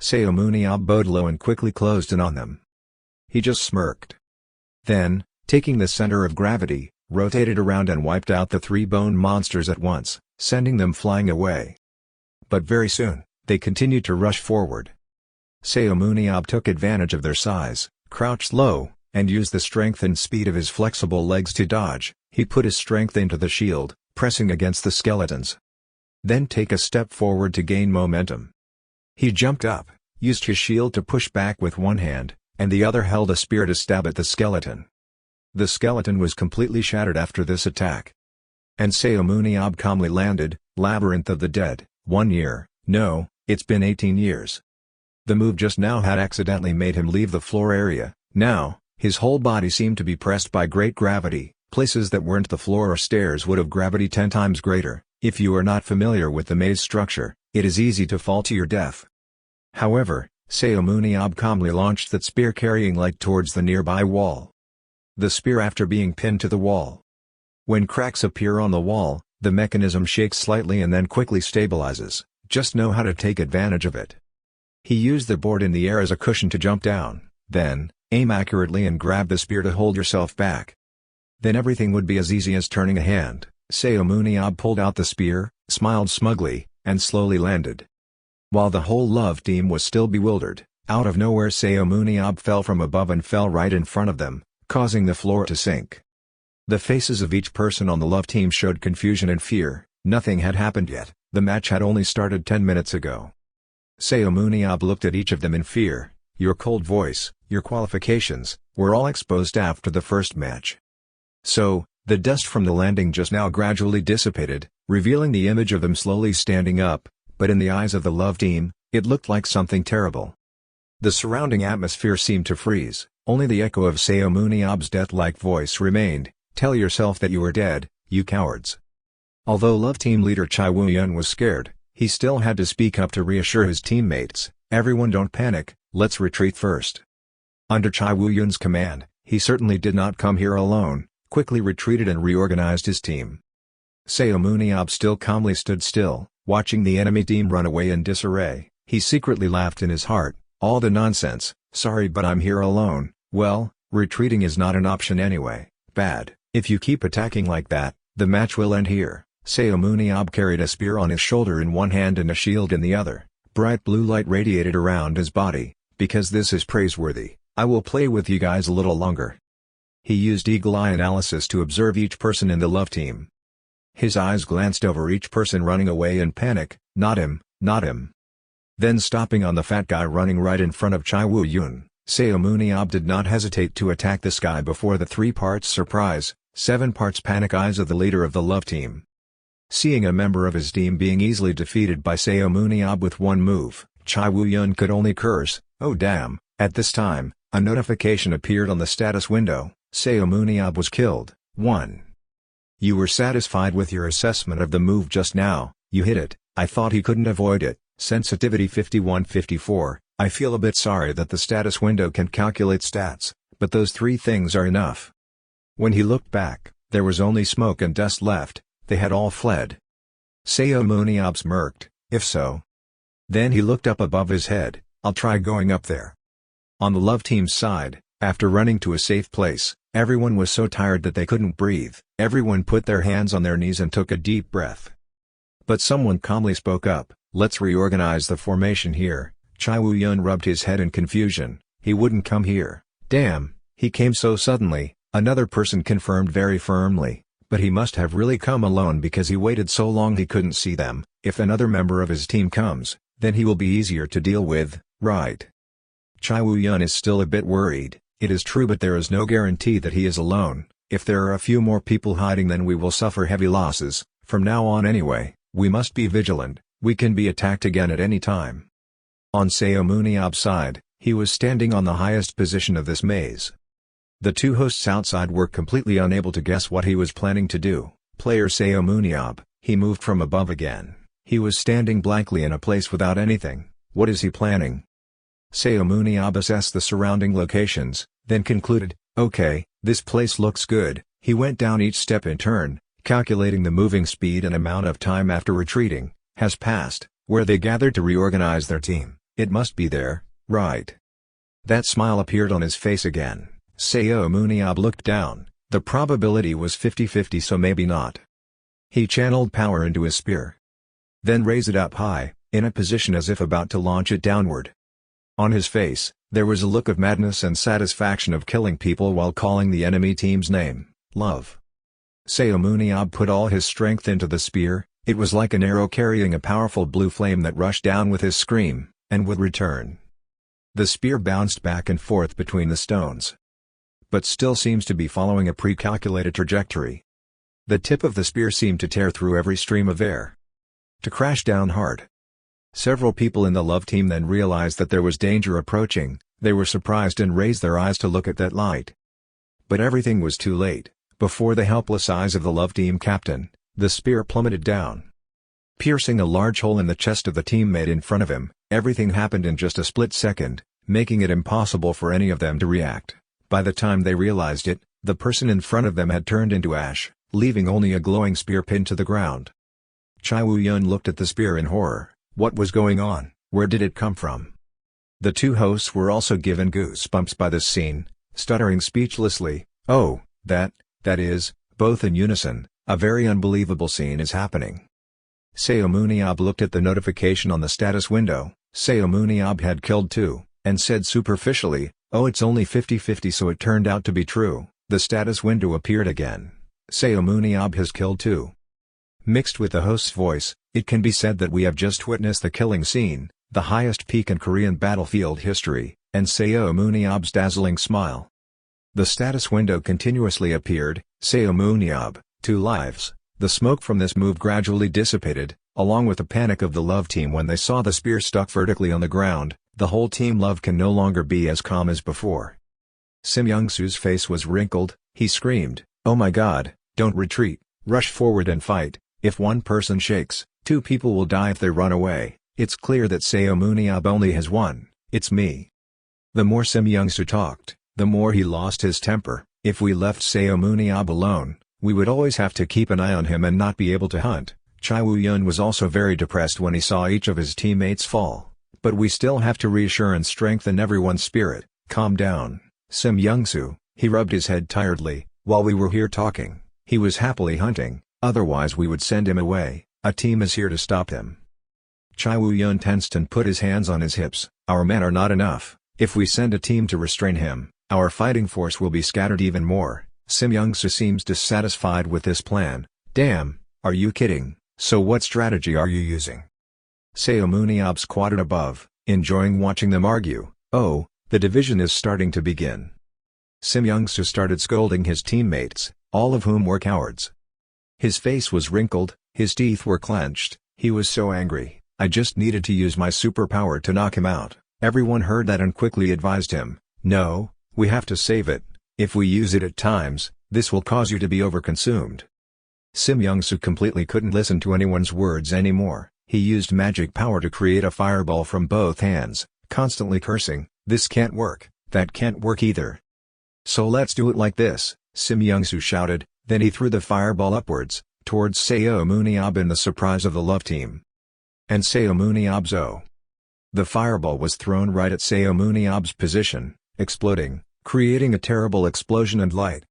Seomun Yob bowed low and quickly closed in on them. He just smirked. Then, taking the center of gravity, rotated around and wiped out the three bone monsters at once, sending them flying away. But very soon, they continued to rush forward. Seomun Yob took advantage of their size, crouched low, and used the strength and speed of his flexible legs to dodge. He put his strength into the shield, pressing against the skeletons. Then take a step forward to gain momentum. He jumped up, used his shield to push back with one hand, and the other held a spear to stab at the skeleton. The skeleton was completely shattered after this attack. And Seomun Yob calmly landed, Labyrinth of the Dead, 1 year, no, it's been 18 years. The move just now had accidentally made him leave the floor area. Now, his whole body seemed to be pressed by great gravity. Places that weren't the floor or stairs would have gravity 10 times greater. If you are not familiar with the maze structure, it is easy to fall to your death. However, Seomun Yob calmly launched that spear-carrying light towards the nearby wall. The spear after being pinned to the wall. When cracks appear on the wall, the mechanism shakes slightly and then quickly stabilizes. Just know how to take advantage of it. He used the board in the air as a cushion to jump down, then, aim accurately and grab the spear to hold yourself back. Then everything would be as easy as turning a hand. Seomun Yob pulled out the spear, smiled smugly, and slowly landed. While the whole love team was still bewildered, out of nowhere Seomun Yob fell from above and fell right in front of them, causing the floor to sink. The faces of each person on the love team showed confusion and fear. Nothing had happened yet, the match had only started 10 minutes ago. Seomun Yob looked at each of them in fear. Your cold voice, your qualifications, were all exposed after the first match. So, the dust from the landing just now gradually dissipated, revealing the image of them slowly standing up, but in the eyes of the love team, it looked like something terrible. The surrounding atmosphere seemed to freeze, only the echo of Seomun Yob's death-like voice remained, tell yourself that you are dead, you cowards. Although love team leader Chai Woo-yeon was scared, he still had to speak up to reassure his teammates, everyone don't panic, let's retreat first. Under Chai Woo-yeon's command, he certainly did not come here alone, quickly retreated and reorganized his team. Seomun Yob still calmly stood still, watching the enemy team run away in disarray. He secretly laughed in his heart, all the nonsense, sorry but I'm here alone. Well, retreating is not an option anyway, bad, if you keep attacking like that, the match will end here. Seomun Yob carried a spear on his shoulder in one hand and a shield in the other. Bright blue light radiated around his body. Because this is praiseworthy, I will play with you guys a little longer. He used eagle eye analysis to observe each person in the love team. His eyes glanced over each person running away in panic, not him, not him. Then stopping on the fat guy running right in front of Chai Woo-yeon, Seomun Yob did not hesitate to attack this guy before the 3 parts surprise, 7 parts panic eyes of the leader of the love team. Seeing a member of his team being easily defeated by Seomun Yob with one move, Chai Woo-yeon could only curse, oh damn. At this time, a notification appeared on the status window, Seomun Yob was killed. 1. You were satisfied with your assessment of the move just now, you hit it, I thought he couldn't avoid it, sensitivity 51-54, I feel a bit sorry that the status window can calculate stats, but those 3 things are enough. When he looked back, there was only smoke and dust left, they had all fled. Seomun Yob smirked, if so. Then he looked up above his head. I'll try going up there. On the love team's side, after running to a safe place, everyone was so tired that they couldn't breathe. Everyone put their hands on their knees and took a deep breath. But someone calmly spoke up, let's reorganize the formation here. Chai Woo-yeon rubbed his head in confusion. He wouldn't come here. Damn, he came so suddenly, another person confirmed very firmly, but he must have really come alone because he waited so long he couldn't see them. If another member of his team comes, then he will be easier to deal with, right? Chai Woo-yeon is still a bit worried. It is true, but there is no guarantee that he is alone. If there are a few more people hiding, then we will suffer heavy losses. From now on anyway, we must be vigilant. We can be attacked again at any time. On Seomun Yob's side, he was standing on the highest position of this maze. The two hosts outside were completely unable to guess what he was planning to do. Player Seomun Yob, he moved from above again. He was standing blankly in a place without anything. What is he planning? Seomun Yob assessed the surrounding locations, then concluded, okay, this place looks good. He went down each step in turn, calculating the moving speed and amount of time after retreating has passed, where they gathered to reorganize their team. It must be there, right? That smile appeared on his face again. Seomun Yob looked down. The probability was 50-50, so maybe not. He channeled power into his spear. Then raised it up high, in a position as if about to launch it downward. On his face, there was a look of madness and satisfaction of killing people while calling the enemy team's name, love. Seomun Yob put all his strength into the spear. It was like an arrow carrying a powerful blue flame that rushed down with his scream, and would return. The spear bounced back and forth between the stones, but still seems to be following a pre-calculated trajectory. The tip of the spear seemed to tear through every stream of air, to crash down hard. Several people in the love team then realized that there was danger approaching. They were surprised and raised their eyes to look at that light. But everything was too late. Before the helpless eyes of the love team captain, the spear plummeted down, piercing a large hole in the chest of the teammate in front of him. Everything happened in just a split second, making it impossible for any of them to react. By the time they realized it, the person in front of them had turned into ash, leaving only a glowing spear pinned to the ground. Chai Woo-yeon looked at the spear in horror. What was going on? Where did it come from? The two hosts were also given goosebumps by this scene, stuttering speechlessly. Oh, that is, both in unison. A very unbelievable scene is happening. Seomun Yob looked at the notification on the status window. Seomun Yob had killed two, and said superficially, oh, it's only 50-50, so it turned out to be true. The status window appeared again. Seomun Yob has killed two. Mixed with the host's voice, it can be said that we have just witnessed the killing scene, the highest peak in Korean battlefield history, and Seomun Yob's dazzling smile. The status window continuously appeared. Seomun Yob, 2 lives. The smoke from this move gradually dissipated, along with the panic of the love team when they saw the spear stuck vertically on the ground. The whole team love can no longer be as calm as before. Sim Young-soo's face was wrinkled. He screamed, oh my god, don't retreat, rush forward and fight. If one person shakes, 2 people will die if they run away. It's clear that Seomun Yob only has one. It's me. The more Sim Young-soo talked, the more he lost his temper. If we left Seomun Yob alone, we would always have to keep an eye on him and not be able to hunt. Chai Woo-yeon was also very depressed when he saw each of his teammates fall. But we still have to reassure and strengthen everyone's spirit. Calm down, Sim Young-soo. He rubbed his head tiredly. While we were here talking, he was happily hunting. Otherwise we would send him away. A team is here to stop him. Chai Woo-yeon tensed and put his hands on his hips. Our men are not enough. If we send a team to restrain him, our fighting force will be scattered even more. Sim Young-soo seems dissatisfied with this plan. Damn, are you kidding? So what strategy are you using? Seomun Yob squatted above, enjoying watching them argue. Oh, the division is starting to begin. Sim Young-soo started scolding his teammates, all of whom were cowards. His face was wrinkled, his teeth were clenched. He was so angry. I just needed to use my superpower to knock him out. Everyone heard that and quickly advised him, no, we have to save it. If we use it at times, this will cause you to be overconsumed. Sim Young-soo completely couldn't listen to anyone's words anymore. He used magic power to create a fireball from both hands, constantly cursing, this can't work, that can't work either. So let's do it like this, Sim Young-soo shouted, then he threw the fireball upwards, towards Seomun Yob in the surprise of the love team. And Seomun Yob's The fireball was thrown right at Seomun Yob's position, exploding, creating a terrible explosion and light.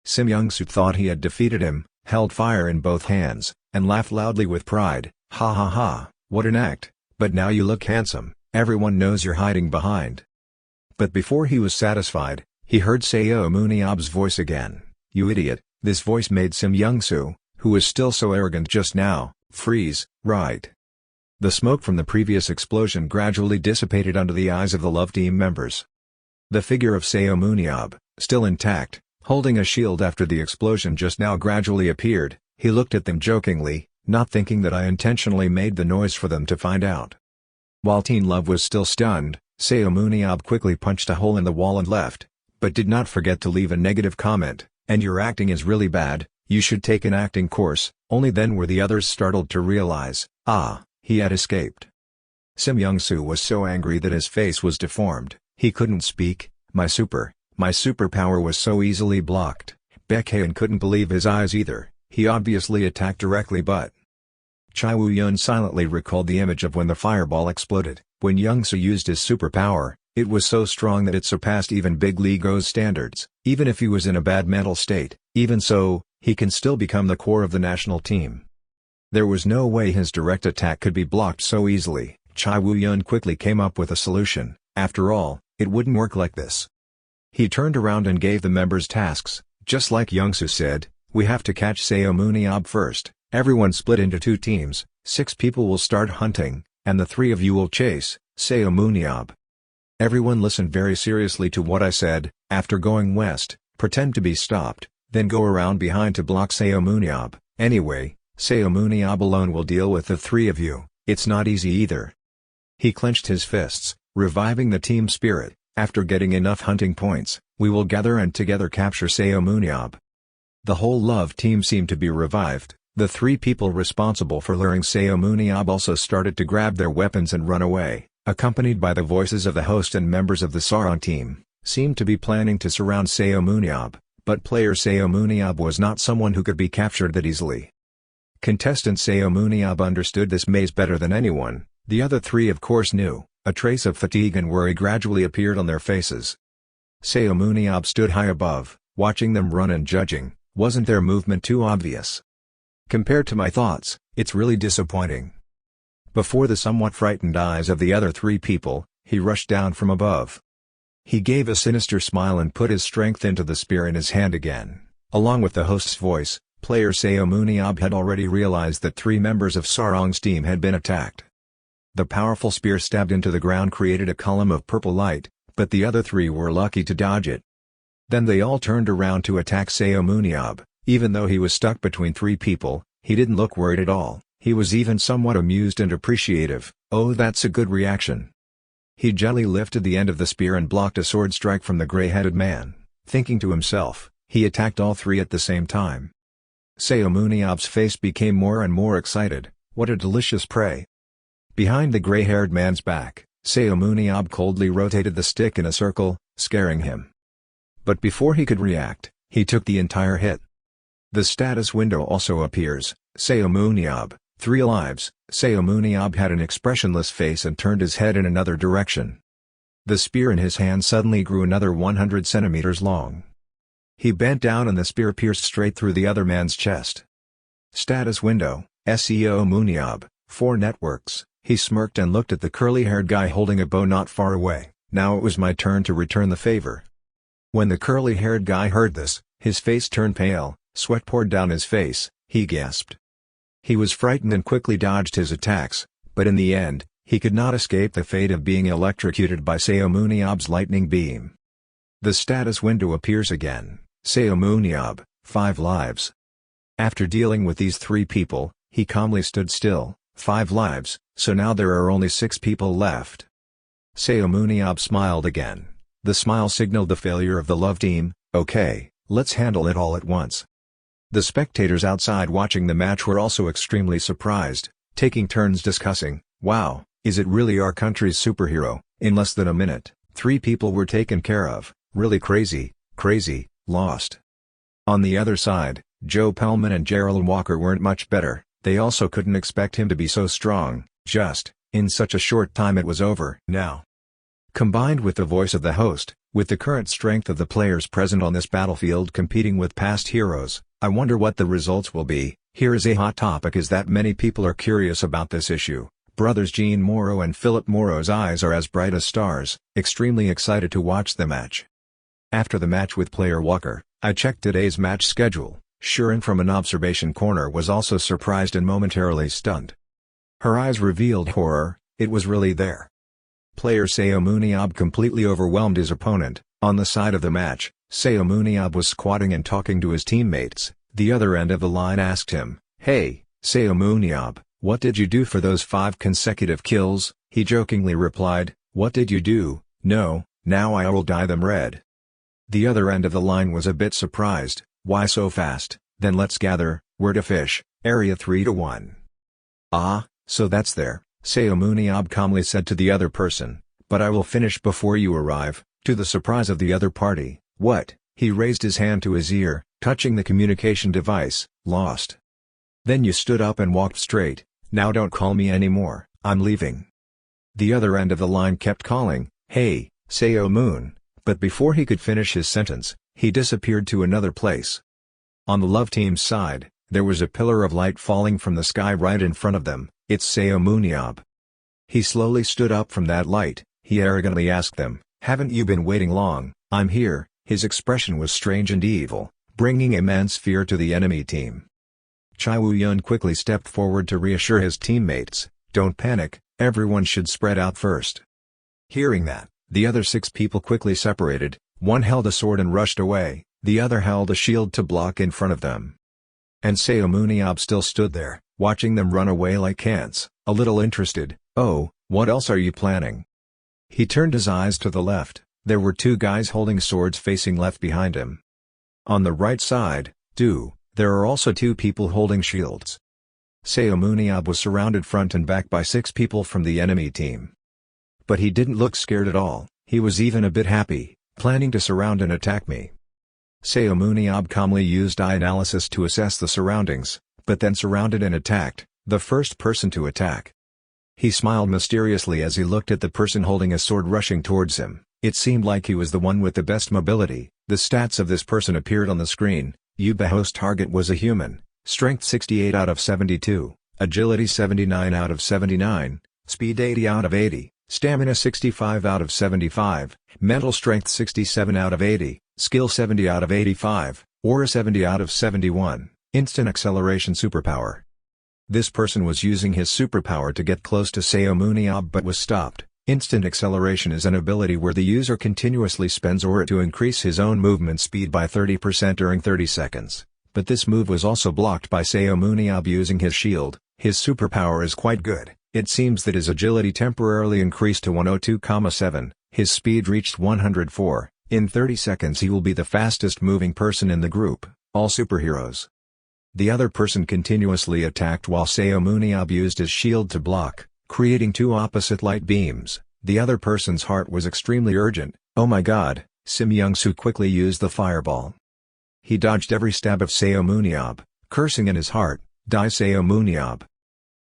Sim Young-soo thought he had defeated him, held fire in both hands, and laughed loudly with pride. Ha ha ha, what an act, but now you look handsome, everyone knows you're hiding behind. But before he was satisfied, he heard Seomun Yob's voice again. You idiot. This voice made Sim Young-soo, who was still so arrogant just now, freeze. Right. The smoke from the previous explosion gradually dissipated under the eyes of the love team members. The figure of Seomun Yob, still intact, holding a shield after the explosion just now gradually appeared. He looked at them jokingly, not thinking that I intentionally made the noise for them to find out. While Teen Love was still stunned, Seomun Yob quickly punched a hole in the wall and left, but did not forget to leave a negative comment. And your acting is really bad, you should take an acting course. Only then were the others startled to realize, he had escaped. Sim Young-soo was so angry that his face was deformed, he couldn't speak. My superpower was so easily blocked. Baekhyun couldn't believe his eyes either, he obviously attacked directly but. Chai Woo-yeon silently recalled the image of when the fireball exploded. When Young-soo used his superpower, it was so strong that it surpassed even Big Lego's standards. Even if he was in a bad mental state, even so, he can still become the core of the national team. There was no way his direct attack could be blocked so easily. Chai Woo-yeon quickly came up with a solution. After all, it wouldn't work like this. He turned around and gave the members tasks. Just like Young-soo said, we have to catch Seomun Yob first. Everyone split into 2 teams, 6 people will start hunting, and the 3 of you will chase Seomun Yob. Everyone listened very seriously to what I said. After going west, pretend to be stopped, then go around behind to block Seomun Yob. Anyway, Seomun Yob alone will deal with the 3 of you. It's not easy either. He clenched his fists, reviving the team spirit. After getting enough hunting points, we will gather and together capture Seomun Yob. The whole love team seemed to be revived. The 3 people responsible for luring Seomun Yob also started to grab their weapons and run away, accompanied by the voices of the host and members of the Sarong team, seemed to be planning to surround Seomun Yob, but player Seomun Yob was not someone who could be captured that easily. Contestant Seomun Yob understood this maze better than anyone. The other 3 of course knew. A trace of fatigue and worry gradually appeared on their faces. Seomun Yob stood high above, watching them run and judging. Wasn't their movement too obvious? Compared to my thoughts, it's really disappointing. Before the somewhat frightened eyes of the other 3 people, he rushed down from above. He gave a sinister smile and put his strength into the spear in his hand again. Along with the host's voice, player Seomun Yob had already realized that 3 members of Sarong's team had been attacked. The powerful spear stabbed into the ground created a column of purple light, but the other 3 were lucky to dodge it. Then they all turned around to attack Seomun Yob. Even though he was stuck between 3 people, he didn't look worried at all. He was even somewhat amused and appreciative. Oh, that's a good reaction. He gently lifted the end of the spear and blocked a sword strike from the gray-headed man. Thinking to himself, he attacked all 3 at the same time. Seomun Yob's face became more and more excited. What a delicious prey. Behind the gray-haired man's back, Seomun Yob coldly rotated the stick in a circle, scaring him. But before he could react, he took the entire hit. The status window also appears. Seomun Yob, 3 lives. Seomun Yob had an expressionless face and turned his head in another direction. The spear in his hand suddenly grew another 100 centimeters long. He bent down and the spear pierced straight through the other man's chest. Status window, Seomun Yob, 4 networks. He smirked and looked at the curly-haired guy holding a bow not far away. Now it was my turn to return the favor. When the curly-haired guy heard this, his face turned pale, sweat poured down his face, he gasped. He was frightened and quickly dodged his attacks, but in the end, he could not escape the fate of being electrocuted by Seomun Yob's lightning beam. The status window appears again. Seomun Yob, 5 lives. After dealing with these 3 people, he calmly stood still. 5 lives, so now there are only 6 people left. Seomun Yob smiled again. The smile signaled the failure of the love team. Okay, let's handle it all at once. The spectators outside watching the match were also extremely surprised, taking turns discussing, wow, is it really our country's superhero? In less than a minute, 3 people were taken care of. Really crazy, lost. On the other side, Joe Pellman and Gerald Walker weren't much better. They also couldn't expect him to be so strong. Just, In such a short time it was over. Now, combined with the voice of the host, with the current strength of the players present on this battlefield competing with past heroes, I wonder what the results will be. Here is a hot topic is that many people are curious about this issue. Brothers Jean Morrow and Philip Morrow's eyes are as bright as stars, extremely excited to watch the match. After the match with player Walker, I checked today's match schedule. Shuren from an observation corner was also surprised and momentarily stunned. Her eyes revealed horror, it was really there. Player Seomun Yob completely overwhelmed his opponent. On the side of the match, Seomun Yob was squatting and talking to his teammates. The other end of the line asked him, "Hey, Seomun Yob, what did you do for those 5 consecutive kills?" He jokingly replied, "What did you do? No, now I will dye them red." The other end of the line was a bit surprised. "Why so fast? Then let's gather, where to fish, area 3-1. "Ah, so that's there," Seomun Yob calmly said to the other person, "but I will finish before you arrive." To the surprise of the other party, "What?" He raised his hand to his ear, touching the communication device. "Lost. Then you stood up and walked straight. Now don't call me anymore, I'm leaving." The other end of the line kept calling, "Hey, Seomun," but before he could finish his sentence, he disappeared to another place. On the love team's side, there was a pillar of light falling from the sky right in front of them. "It's Seomun Yob." He slowly stood up from that light. He arrogantly asked them, "Haven't you been waiting long?" "I'm here." His expression was strange and evil, bringing immense fear to the enemy team. Chai Woo-yeon quickly stepped forward to reassure his teammates, "Don't panic, everyone should spread out first." Hearing that, the other 6 people quickly separated. One held a sword and rushed away, the other held a shield to block in front of them. And Seomun Yob still stood there, watching them run away like ants, a little interested. "Oh, what else are you planning?" He turned his eyes to the left. There were 2 guys holding swords facing left behind him. On the right side, there are also 2 people holding shields. Seomun Yob was surrounded front and back by 6 people from the enemy team. But he didn't look scared at all, he was even a bit happy, planning to surround and attack me. Seomun Yob calmly used eye analysis to assess the surroundings, but then surrounded and attacked, the first person to attack. He smiled mysteriously as he looked at the person holding a sword rushing towards him. It seemed like he was the one with the best mobility. The stats of this person appeared on the screen. Yubaho's target was a human, strength 68 out of 72, agility 79 out of 79, speed 80 out of 80, stamina 65 out of 75, mental strength 67 out of 80, skill 70 out of 85, aura 70 out of 71, instant acceleration superpower. This person was using his superpower to get close to Seomun Yob but was stopped. Instant acceleration is an ability where the user continuously spends aura to increase his own movement speed by 30% during 30 seconds. But this move was also blocked by Seomun Yob using his shield. His superpower is quite good. It seems that his agility temporarily increased to 102,7, his speed reached 104. In 30 seconds he will be the fastest moving person in the group, all superheroes. The other person continuously attacked while Seomun Yob used his shield to block, creating 2 opposite light beams. The other person's heart was extremely urgent. "Oh my god," Sim Young-soo quickly used the fireball. He dodged every stab of Seomun Yob, cursing in his heart, "Die Seomun Yob."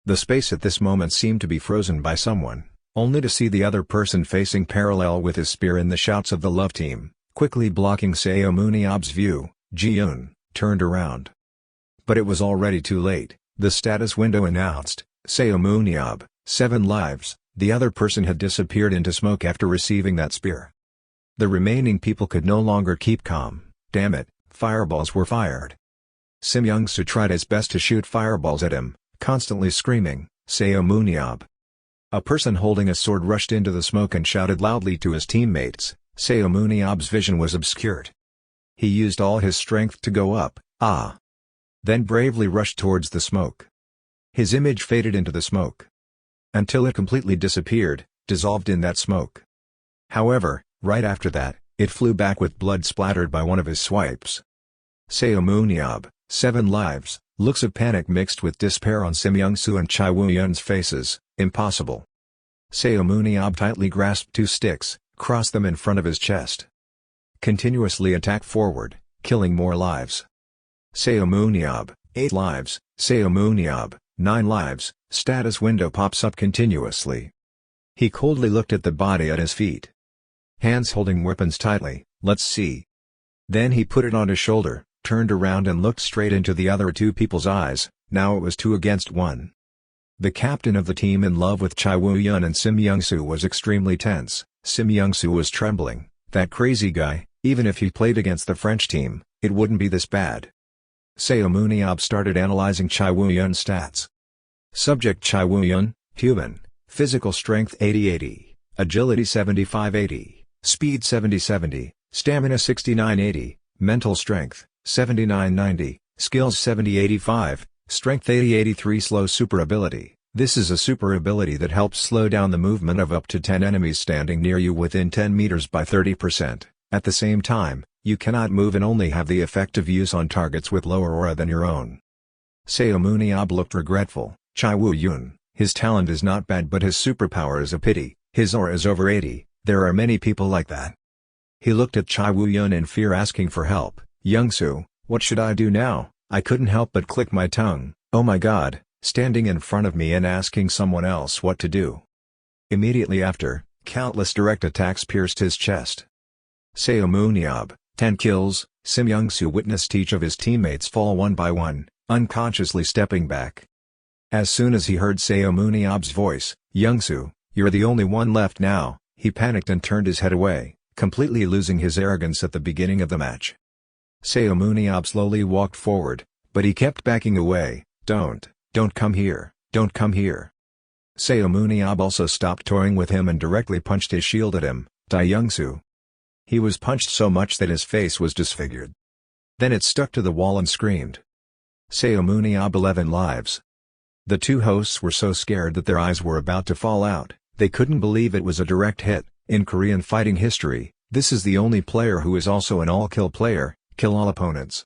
The space at this moment seemed to be frozen by someone, only to see the other person facing parallel with his spear in the shouts of the love team, quickly blocking Seomun Yob's view. Ji-eun turned around. But it was already too late. The status window announced, Seomun Yob, 7 lives. The other person had disappeared into smoke after receiving that spear. The remaining people could no longer keep calm. Damn it, fireballs were fired. Sim Young-soo tried his best to shoot fireballs at him, constantly screaming, "Seomun Yob." A person holding a sword rushed into the smoke and shouted loudly to his teammates. Seomun Yob's vision was obscured. He used all his strength to go up, then bravely rushed towards the smoke. His image faded into the smoke, until it completely disappeared, dissolved in that smoke. However, right after that, it flew back with blood splattered by one of his swipes. Seomun Yob, 7 lives, looks of panic mixed with despair on Sim Young-soo and Chai Woo-yeon's faces. Impossible. Seomun Yob tightly grasped 2 sticks, crossed them in front of his chest. Continuously attack forward, killing more lives. Seomun Yob, 8 lives, Seomun Yob, 9 lives, status window pops up continuously. He coldly looked at the body at his feet. Hands holding weapons tightly, let's see. Then he put it on his shoulder, turned around and looked straight into the other two people's eyes. Now it was 2 against 1. The captain of the team in love with Chai Woo-yeon and Sim Young-soo was extremely tense. Sim Young-soo was trembling. That crazy guy, even if he played against the French team, it wouldn't be this bad. Seomun Yob started analyzing Chai Woo-yeon's stats. Subject: Chai Woo-yeon, human, physical strength 80-80, agility 75-80, speed 70-70, stamina 69-80, mental strength 79-90, skills 70-85, strength 80-83. Slow super ability. This is a super ability that helps slow down the movement of up to 10 enemies standing near you within 10 meters by 30%. At the same time, you cannot move and only have the effect of use on targets with lower aura than your own. Seomun Yob looked regretful. Chai Woo-yeon, his talent is not bad but his superpower is a pity. His aura is over 80, there are many people like that. He looked at Chai Woo-yeon in fear, asking for help. Young-soo, what should I do now? I couldn't help but click my tongue. Oh my god, standing in front of me and asking someone else what to do. Immediately after, countless direct attacks pierced his chest. Seomun Yob, 10 kills. Sim Young-soo witnessed each of his teammates fall one by one, unconsciously stepping back. As soon as he heard Seomun Yob's voice, Young-soo, you're the only one left now, he panicked and turned his head away, completely losing his arrogance at the beginning of the match. Seomun Yob slowly walked forward, but he kept backing away. Don't come here, don't come here. Seomun Yob also stopped toying with him and directly punched his shield at him. Die Young-soo. He was punched so much that his face was disfigured. Then it stuck to the wall and screamed. Seomun Yob 11 lives. The two hosts were so scared that their eyes were about to fall out. They couldn't believe it was a direct hit. In Korean fighting history, this is the only player who is also an all-kill player, kill all opponents.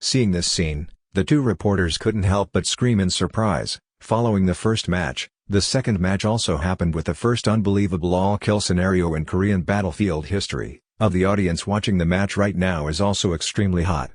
Seeing this scene, the two reporters couldn't help but scream in surprise. Following the first match, the second match also happened with the first unbelievable all-kill scenario in Korean battlefield history. Of the audience watching the match right now is also extremely hot.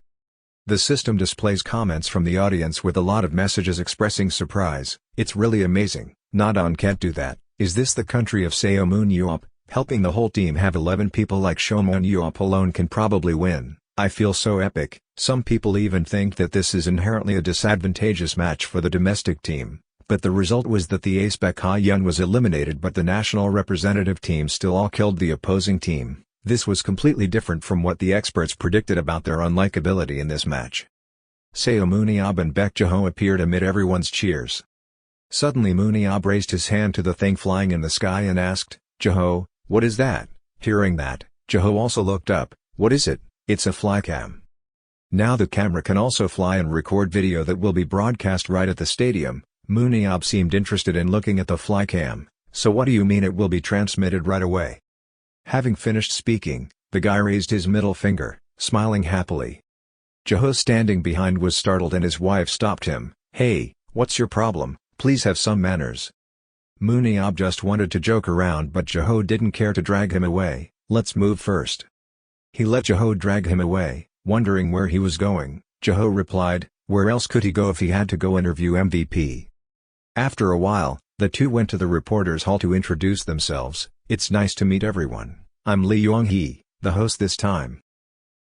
The system displays comments from the audience with a lot of messages expressing surprise. It's really amazing. Nadon can't do that. Is this the country of Seomun Yob? Helping the whole team have 11 people like Seomun Yob alone can probably win. I feel so epic. Some people even think that this is inherently a disadvantageous match for the domestic team, but the result was that the ace Baek Ha-yeon was eliminated but the national representative team still all killed the opposing team. This was completely different from what the experts predicted about their unlikability in this match. Seomun Yob and Baek Ja-ho appeared amid everyone's cheers. Suddenly Moon Yob raised his hand to the thing flying in the sky and asked, Ja-ho, what is that? Hearing that, Ja-ho also looked up. What is it? It's a flycam. Now the camera can also fly and record video that will be broadcast right at the stadium. Moon Yob seemed interested in looking at the flycam. So what do you mean it will be transmitted right away? Having finished speaking, the guy raised his middle finger, smiling happily. Ja-ho standing behind was startled and his wife stopped him. Hey, what's your problem? Please have some manners. Moon Yob just wanted to joke around but Ja-ho didn't care to drag him away. Let's move first. He let Ja-ho drag him away, wondering where he was going. Ja-ho replied, where else could he go if he had to go interview MVP? After a while, the two went to the reporters' hall to introduce themselves. It's nice to meet everyone. I'm Lee Yong-hee, the host this time.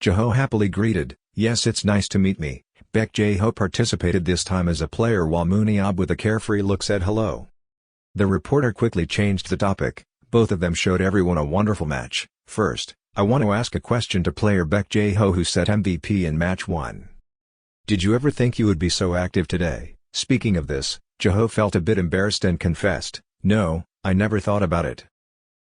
Ja-ho happily greeted, yes, it's nice to meet me. Baek Ja-ho participated this time as a player while Moon Yob with a carefree look said hello. The reporter quickly changed the topic. Both of them showed everyone a wonderful match. First, I want to ask a question to player Baek Ja-ho who set MVP in match 1. Did you ever think you would be so active today? Speaking of this, Ja-ho felt a bit embarrassed and confessed, no, I never thought about it.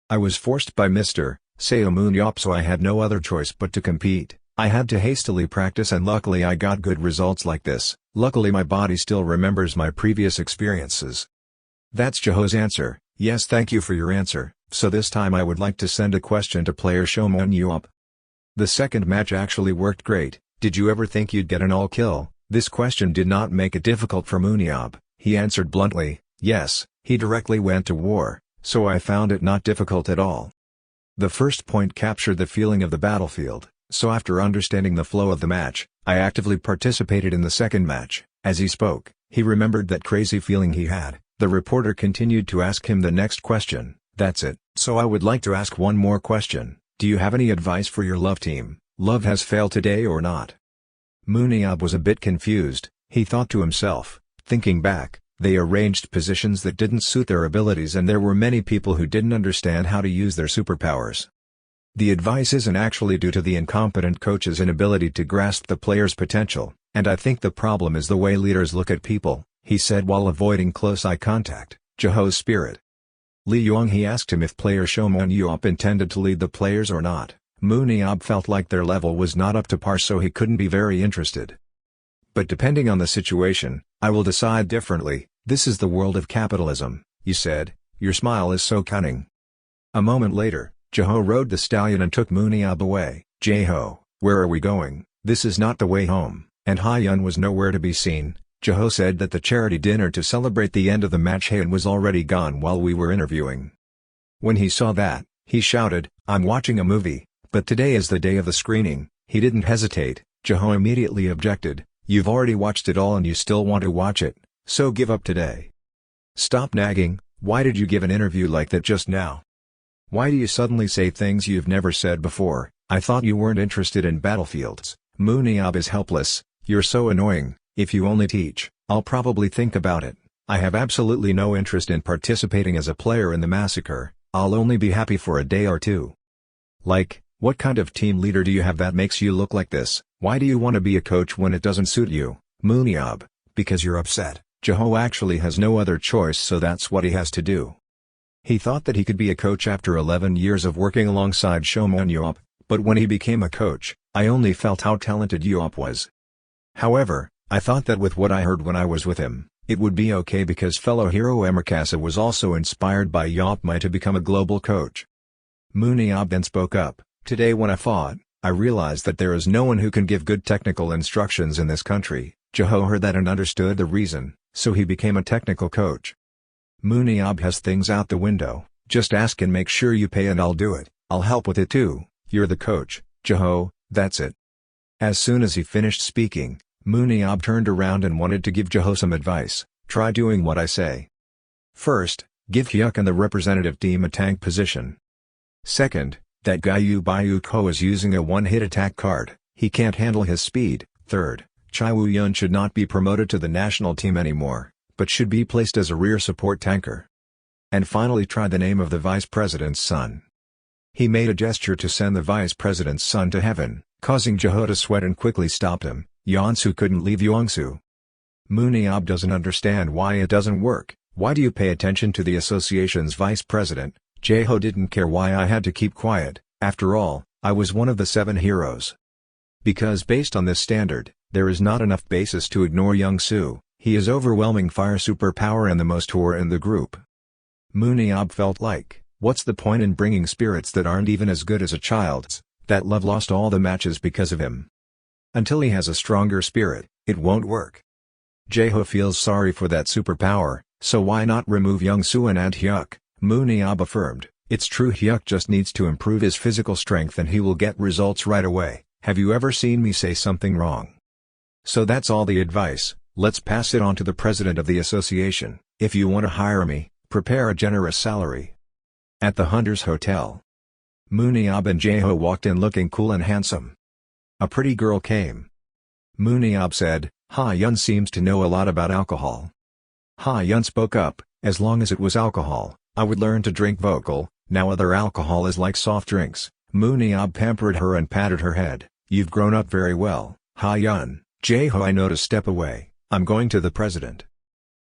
I was forced by Mr. Seomun Yob so I had no other choice but to compete. I had to hastily practice and luckily I got good results like this. Luckily my body still remembers my previous experiences. That's Ja-ho's answer. Yes, thank you for your answer. So this time I would like to send a question to player Seomun Yob. The second match actually worked great. Did you ever think you'd get an all-kill? This question did not make it difficult for Moon Yob. He answered bluntly, yes, he directly went to war, so I found it not difficult at all. The first point captured the feeling of the battlefield, so after understanding the flow of the match, I actively participated in the second match. As he spoke, he remembered that crazy feeling he had. The reporter continued to ask him the next question. That's it. So I would like to ask one more question. Do you have any advice for your love team? Love has failed today or not? Moon Yob was a bit confused. He thought to himself, thinking back, they arranged positions that didn't suit their abilities and there were many people who didn't understand how to use their superpowers. The advice isn't actually due to the incompetent coach's inability to grasp the player's potential, and I think the problem is the way leaders look at people, he said while avoiding close eye contact. Jaho's spirit. Lee Yong-hee asked him if player Seomun Yob intended to lead the players or not. Moon Yob felt like their level was not up to par, so he couldn't be very interested. But depending on the situation, I will decide differently. This is the world of capitalism, he said. Your smile is so cunning. A moment later, Jaho rode the stallion and took Moon Yob away. Jaho, where are we going? This is not the way home. And Ha-yun was nowhere to be seen. Jaho said that the charity dinner to celebrate the end of the match Han was already gone while we were interviewing. When he saw that, he shouted, I'm watching a movie, but today is the day of the screening. He didn't hesitate. Jaho immediately objected, you've already watched it all and you still want to watch it, so give up today. Stop nagging. Why did you give an interview like that just now? Why do you suddenly say things you've never said before? I thought you weren't interested in battlefields. Moon Yob is helpless. You're so annoying. If you only teach, I'll probably think about it. I have absolutely no interest in participating as a player in the massacre. I'll only be happy for a day or two. Like, what kind of team leader do you have that makes you look like this? Why do you want to be a coach when it doesn't suit you? Moon Yob, because you're upset. Jaho actually has no other choice, so that's what he has to do. He thought that he could be a coach after 11 years of working alongside Seomun Yob, but when he became a coach, I only felt how talented Yob was. However, I thought that with what I heard when I was with him, it would be okay because fellow hero Emerkasa was also inspired by Yob to become a global coach. Moon Yob then spoke up, today when I fought, I realized that there is no one who can give good technical instructions in this country. Jaho heard that and understood the reason, so he became a technical coach. Moon Yob has things out the window, just ask and make sure you pay and I'll do it, I'll help with it too, you're the coach, Jaho, that's it. As soon as he finished speaking, Moon Yob turned around and wanted to give Jaho some advice. Try doing what I say. First, give Hyuk and the representative team a tank position. Second, that guy Yu Byu Ko is using a one-hit attack card, he can't handle his speed. Third, Chai Woo-yun should not be promoted to the national team anymore, but should be placed as a rear support tanker. And finally, try the name of the vice president's son. He made a gesture to send the vice president's son to heaven, causing Jaho to sweat and quickly stopped him. Yeonsu couldn't leave Yeongsu. Moon Yob doesn't understand why it doesn't work. Why do you pay attention to the association's vice president? Jaho didn't care why I had to keep quiet. After all, I was one of the 7 heroes. Because based on this standard, there is not enough basis to ignore Yeongsu. He is overwhelming fire superpower and the most core in the group. Moon Yob felt like, what's the point in bringing spirits that aren't even as good as a child's? That love lost all the matches because of him. Until he has a stronger spirit, it won't work. Jaho feels sorry for that superpower, so why not remove Yeongsu and add Hyuk? Moon Yob affirmed, it's true, Hyuk just needs to improve his physical strength and he will get results right away. Have you ever seen me say something wrong? So that's all the advice, let's pass it on to the president of the association. If you want to hire me, prepare a generous salary. At the Hunters Hotel, Moon Yob and Jaho walked in looking cool and handsome. A pretty girl came. Moon Yob said, Ha-yun seems to know a lot about alcohol. Ha-yun spoke up, as long as it was alcohol, I would learn to drink vocal. Now other alcohol is like soft drinks. Moon Yob pampered her and patted her head. You've grown up very well, Ha-yun. Jaho, I know to step away, I'm going to the president.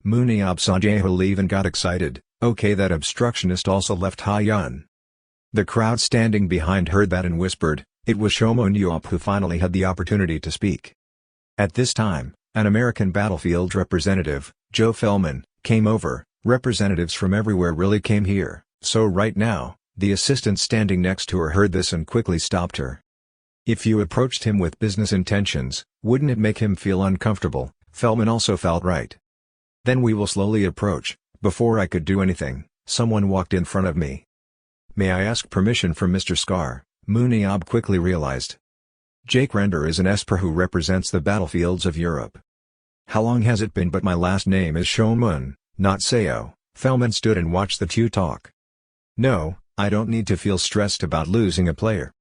Moon Yob saw Jaho leave and got excited. Okay, that obstructionist also left Ha-yun. The crowd standing behind heard that and whispered. It was Seomun Yob who finally had the opportunity to speak. At this time, an American battlefield representative, Joe Fellman, came over. Representatives from everywhere really came here, so right now, the assistant standing next to her heard this and quickly stopped her. If you approached him with business intentions, wouldn't it make him feel uncomfortable? Fellman also felt right. Then we will slowly approach. Before I could do anything, someone walked in front of me. May I ask permission from Mr. Scar? Moon Yob quickly realized. Jake Render is an Esper who represents the battlefields of Europe. How long has it been? But my last name is Seomun, not Seo. Feldman stood and watched the two talk. No, I don't need to feel stressed about losing a player.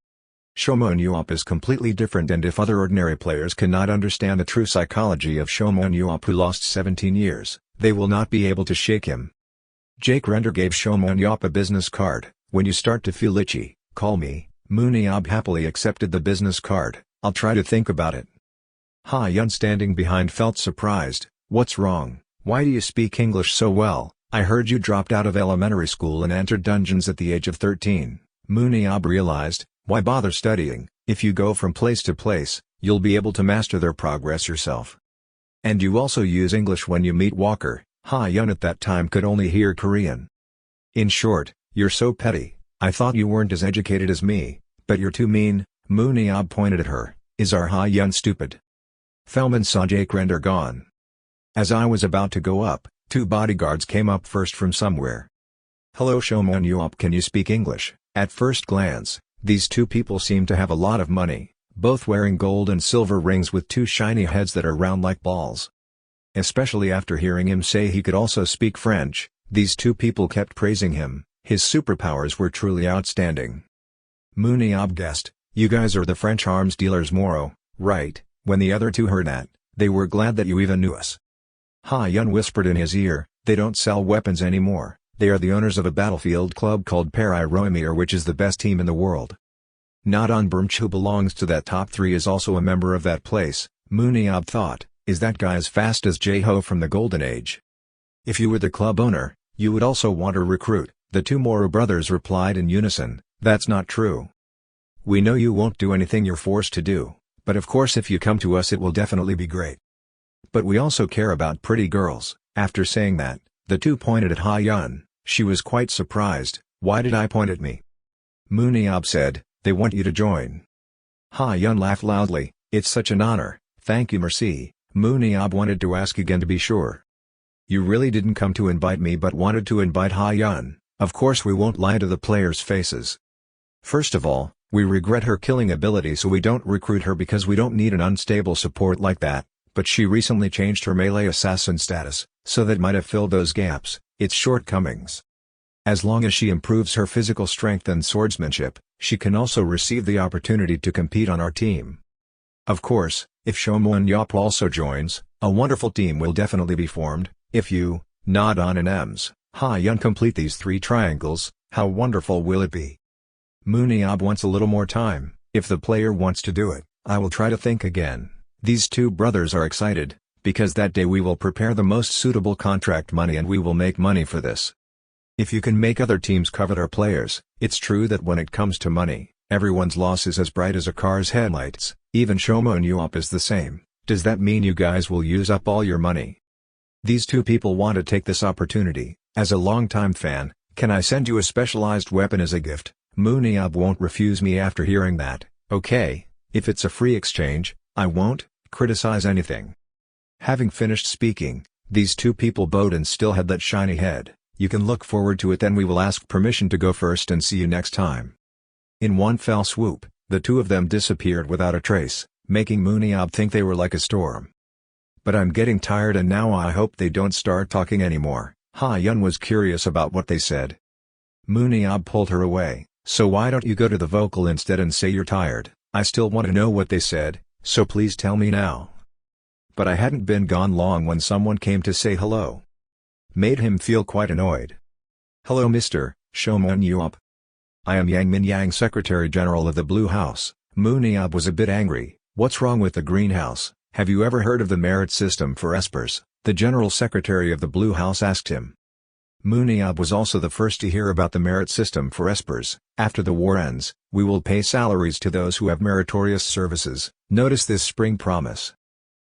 Seomun Yob is completely different, and if other ordinary players cannot understand the true psychology of Seomun Yob, who lost 17 years, they will not be able to shake him. Jake Render gave Seomun Yob a business card. When you start to feel itchy, call me. Moon Yob happily accepted the business card. I'll try to think about it. Ha Yun, standing behind, felt surprised. What's wrong? Why do you speak English so well? I heard you dropped out of elementary school and entered dungeons at the age of 13. Moon Yob realized, why bother studying? If you go from place to place, you'll be able to master their progress yourself. And you also use English when you meet Walker. Ha Yun at that time could only hear Korean. In short, you're so petty. I thought you weren't as educated as me, but you're too mean. Moon Yob pointed at her. Is our Ha Yun stupid? Feldman saw Jake Render gone. As I was about to go up, two bodyguards came up first from somewhere. Hello Seomun Yob, can you speak English? At first glance, these two people seem to have a lot of money, both wearing gold and silver rings with two shiny heads that are round like balls. Especially after hearing him say he could also speak French, these two people kept praising him. His superpowers were truly outstanding. Moon Yob guessed, you guys are the French arms dealers Moro, right? When the other two heard that, they were glad that you even knew us. Ha Yun whispered in his ear, they don't sell weapons anymore. They are the owners of a battlefield club called Parai, which is the best team in the world. Nadon Burmch, who belongs to that top 3, is also a member of that place. Moon Yob thought, is that guy as fast as J-Ho from the Golden Age? If you were the club owner, you would also want to recruit. The two Moro brothers replied in unison, that's not true. We know you won't do anything you're forced to do, but of course if you come to us it will definitely be great. But we also care about pretty girls. After saying that, the two pointed at Ha Yun. She was quite surprised. Why did I point at me? Moon Yob said, they want you to join. Ha Yun laughed loudly, it's such an honor, thank you merci. Moon Yob wanted to ask again to be sure. You really didn't come to invite me but wanted to invite Ha Yun. Of course we won't lie to the players' faces. First of all, we regret her killing ability, so we don't recruit her because we don't need an unstable support like that, but she recently changed her melee assassin status, so that might have filled those gaps, its shortcomings. As long as she improves her physical strength and swordsmanship, she can also receive the opportunity to compete on our team. Of course, if Seomun Yob also joins, a wonderful team will definitely be formed. If you, Nadon and Ems, Ha Yun complete these 3 triangles, how wonderful will it be? Moon Yob wants a little more time. If the player wants to do it, I will try to think again. These two brothers are excited, because that day we will prepare the most suitable contract money and we will make money for this. If you can make other teams covet our players, it's true that when it comes to money, everyone's loss is as bright as a car's headlights. Even Seomun Yob is the same. Does that mean you guys will use up all your money? These two people want to take this opportunity. As a longtime fan, can I send you a specialized weapon as a gift? Moon Yob won't refuse me after hearing that. Okay, if it's a free exchange, I won't criticize anything. Having finished speaking, these two people bowed and still had that shiny head. You can look forward to it, then we will ask permission to go first and see you next time. In one fell swoop, the two of them disappeared without a trace, making Moon Yob think they were like a storm. But I'm getting tired and now I hope they don't start talking anymore. Ha Yun was curious about what they said. Moon Yob pulled her away. So why don't you go to the vocal instead and say you're tired? I still want to know what they said, so please tell me now. But I hadn't been gone long when someone came to say hello. Made him feel quite annoyed. Hello Mr. Seomun Yob. I am Yang Min Yang, Secretary General of the Blue House. Moon Yob was a bit angry. What's wrong with the Green House? Have you ever heard of the merit system for espers? The General Secretary of the Blue House asked him. Moon Yob was also the first to hear about the merit system for espers. After the war ends, we will pay salaries to those who have meritorious services. Notice this spring promise.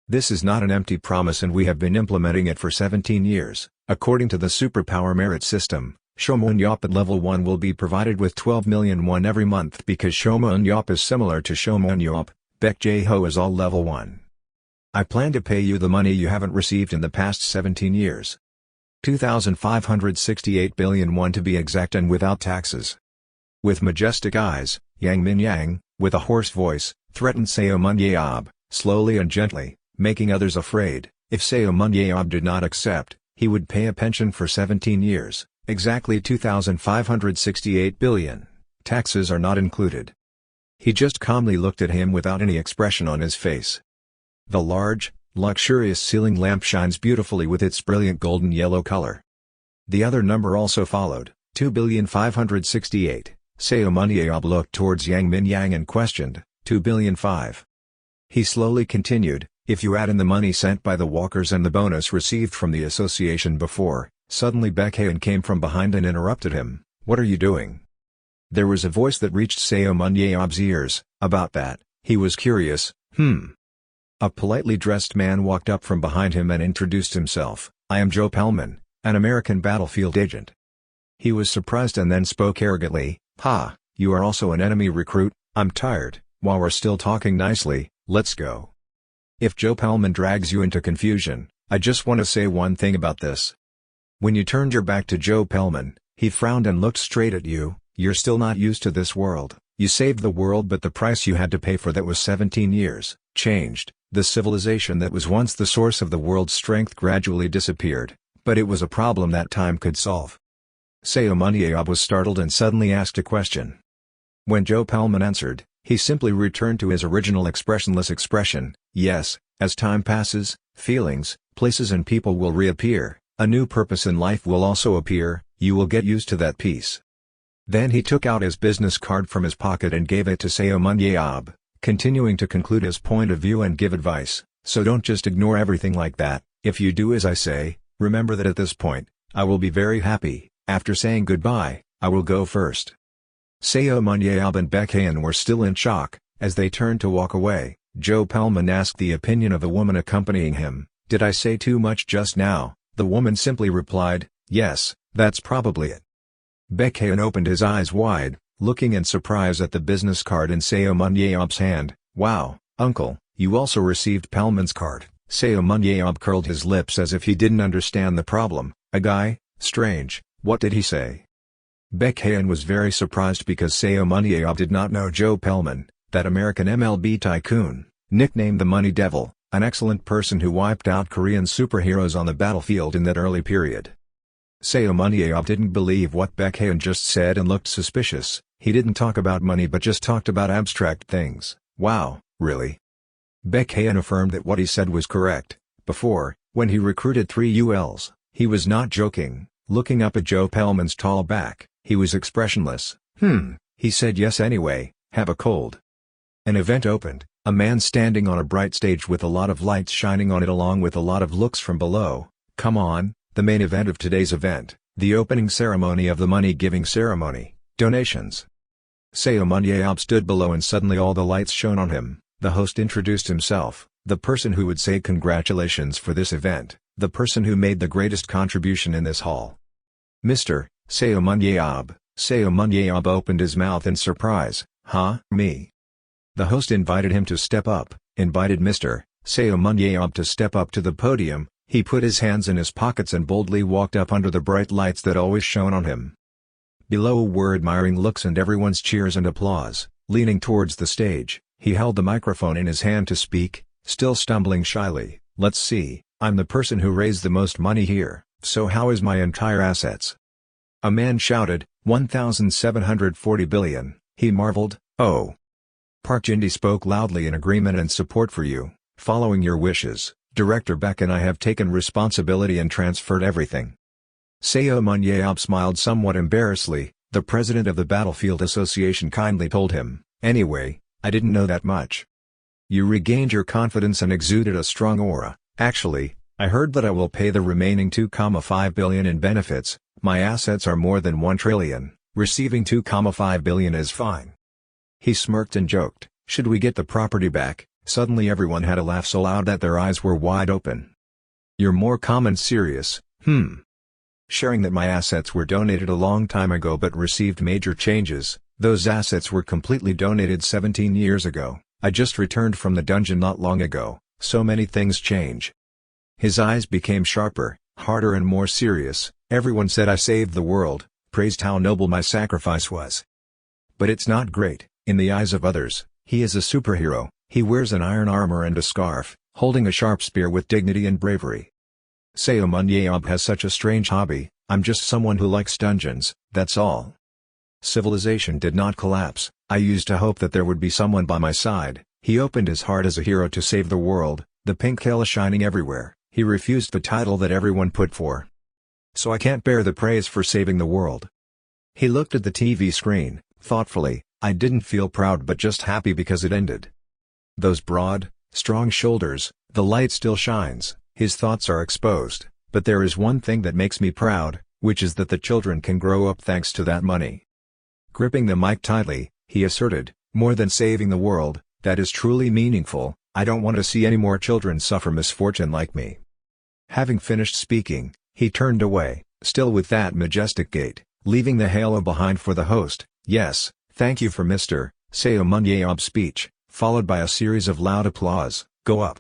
This is not an empty promise and we have been implementing it for 17 years. According to the Superpower merit system, Seomun Yob at level 1 will be provided with 12 million won every month because Seomun Yob is similar to Seomun Yob. Baek Jae-ho is all level 1. I plan to pay you the money you haven't received in the past 17 years. 2,568 billion won to be exact and without taxes. With majestic eyes, Yang Min Yang, with a hoarse voice, threatened Seomun Yob, slowly and gently, making others afraid. If Seomun Yob did not accept, he would pay a pension for 17 years, exactly 2,568 billion. Taxes are not included. He just calmly looked at him without any expression on his face. The large, luxurious ceiling lamp shines beautifully with its brilliant golden yellow color. The other number also followed, 2,568. Seomun Yob looked towards Yang Min Yang and questioned, 2,000,000,005. He slowly continued, if you add in the money sent by the walkers and the bonus received from the association before. Suddenly Baekhyun came from behind and interrupted him, what are you doing? There was a voice that reached Seomun Yob's ears, about that, he was curious, A politely dressed man walked up from behind him and introduced himself, I am Joe Pellman, an American battlefield agent. He was surprised and then spoke arrogantly, ha, you are also an enemy recruit, I'm tired, while we're still talking nicely, let's go. If Joe Pellman drags you into confusion, I just want to say one thing about this. When you turned your back to Joe Pellman, he frowned and looked straight at you, you're still not used to this world, you saved the world but the price you had to pay for that was 17 years, changed, the civilization that was once the source of the world's strength gradually disappeared, but it was a problem that time could solve. Seomun Yob was startled and suddenly asked a question. When Joe Pellman answered, he simply returned to his original expressionless expression, yes, as time passes, feelings, places and people will reappear, a new purpose in life will also appear, you will get used to that peace. Then he took out his business card from his pocket and gave it to Seomun Yob, continuing to conclude his point of view and give advice, so don't just ignore everything like that, if you do as I say, remember that at this point, I will be very happy, after saying goodbye, I will go first. Seomun Yob and Baekhyun were still in shock, as they turned to walk away, Joe Pellman asked the opinion of the woman accompanying him, did I say too much just now? The woman simply replied, yes, that's probably it. Baekhyun opened his eyes wide, looking in surprise at the business card in Seomun Yob's hand, wow, uncle, you also received Pellman's card. Seomun Yob curled his lips as if he didn't understand the problem, a guy, strange, what did he say? Baekhyun was very surprised because Seomun Yob did not know Joe Pellman, that American MLB tycoon, nicknamed the Money Devil, an excellent person who wiped out Korean superheroes on the battlefield in that early period. Seomun Yob didn't believe what Baekhyun just said and looked suspicious, he didn't talk about money but just talked about abstract things, wow, really? Baekhyun affirmed that what he said was correct, before, when he recruited 3 ULs, he was not joking, looking up at Joe Pellman's tall back, he was expressionless, he said yes anyway, have a cold. An event opened, a man standing on a bright stage with a lot of lights shining on it along with a lot of looks from below, come on, the main event of today's event, the opening ceremony of the money-giving ceremony, donations. Seomun Yob stood below and suddenly all the lights shone on him, the host introduced himself, the person who would say congratulations for this event, the person who made the greatest contribution in this hall. Mr. Seomun Yob. Seomun Yob opened his mouth in surprise, huh, me? The host invited him to step up, invited Mr. Seomun Yob to step up to the podium, he put his hands in his pockets and boldly walked up under the bright lights that always shone on him. Below were admiring looks and everyone's cheers and applause, leaning towards the stage, he held the microphone in his hand to speak, still stumbling shyly, let's see, I'm the person who raised the most money here, so how is my entire assets? A man shouted, 1,740 billion, he marveled, oh. Park Jin-hee spoke loudly in agreement and support for you, following your wishes, Director Beck and I have taken responsibility and transferred everything. Seomun Yob smiled somewhat embarrassedly, the president of the Battlefield Association kindly told him, anyway, I didn't know that much. You regained your confidence and exuded a strong aura, actually, I heard that I will pay the remaining 2.5 billion in benefits, my assets are more than 1 trillion, receiving 2.5 billion is fine. He smirked and joked, should we get the property back? Suddenly everyone had a laugh so loud that their eyes were wide open. You're more calm and serious, Sharing that my assets were donated a long time ago but received major changes, those assets were completely donated 17 years ago, I just returned from the dungeon not long ago, so many things change. His eyes became sharper, harder and more serious, everyone said I saved the world, praised how noble my sacrifice was. But it's not great, in the eyes of others, he is a superhero, he wears an iron armor and a scarf, holding a sharp spear with dignity and bravery. Seomun Yob has such a strange hobby. I'm just someone who likes dungeons, that's all. Civilization did not collapse. I used to hope that there would be someone by my side. He opened his heart as a hero to save the world, the pink halo shining everywhere. He refused the title that everyone put for. So I can't bear the praise for saving the world. He looked at the TV screen, thoughtfully. I didn't feel proud but just happy because it ended. Those broad, strong shoulders, the light still shines, his thoughts are exposed, but there is one thing that makes me proud, which is that the children can grow up thanks to that money. Gripping the mic tightly, he asserted, more than saving the world, that is truly meaningful. I don't want to see any more children suffer misfortune like me. Having finished speaking, he turned away, still with that majestic gait, leaving the halo behind for the host. Yes, thank you for Mr. Seomun Yob's speech, followed by a series of loud applause. Go up.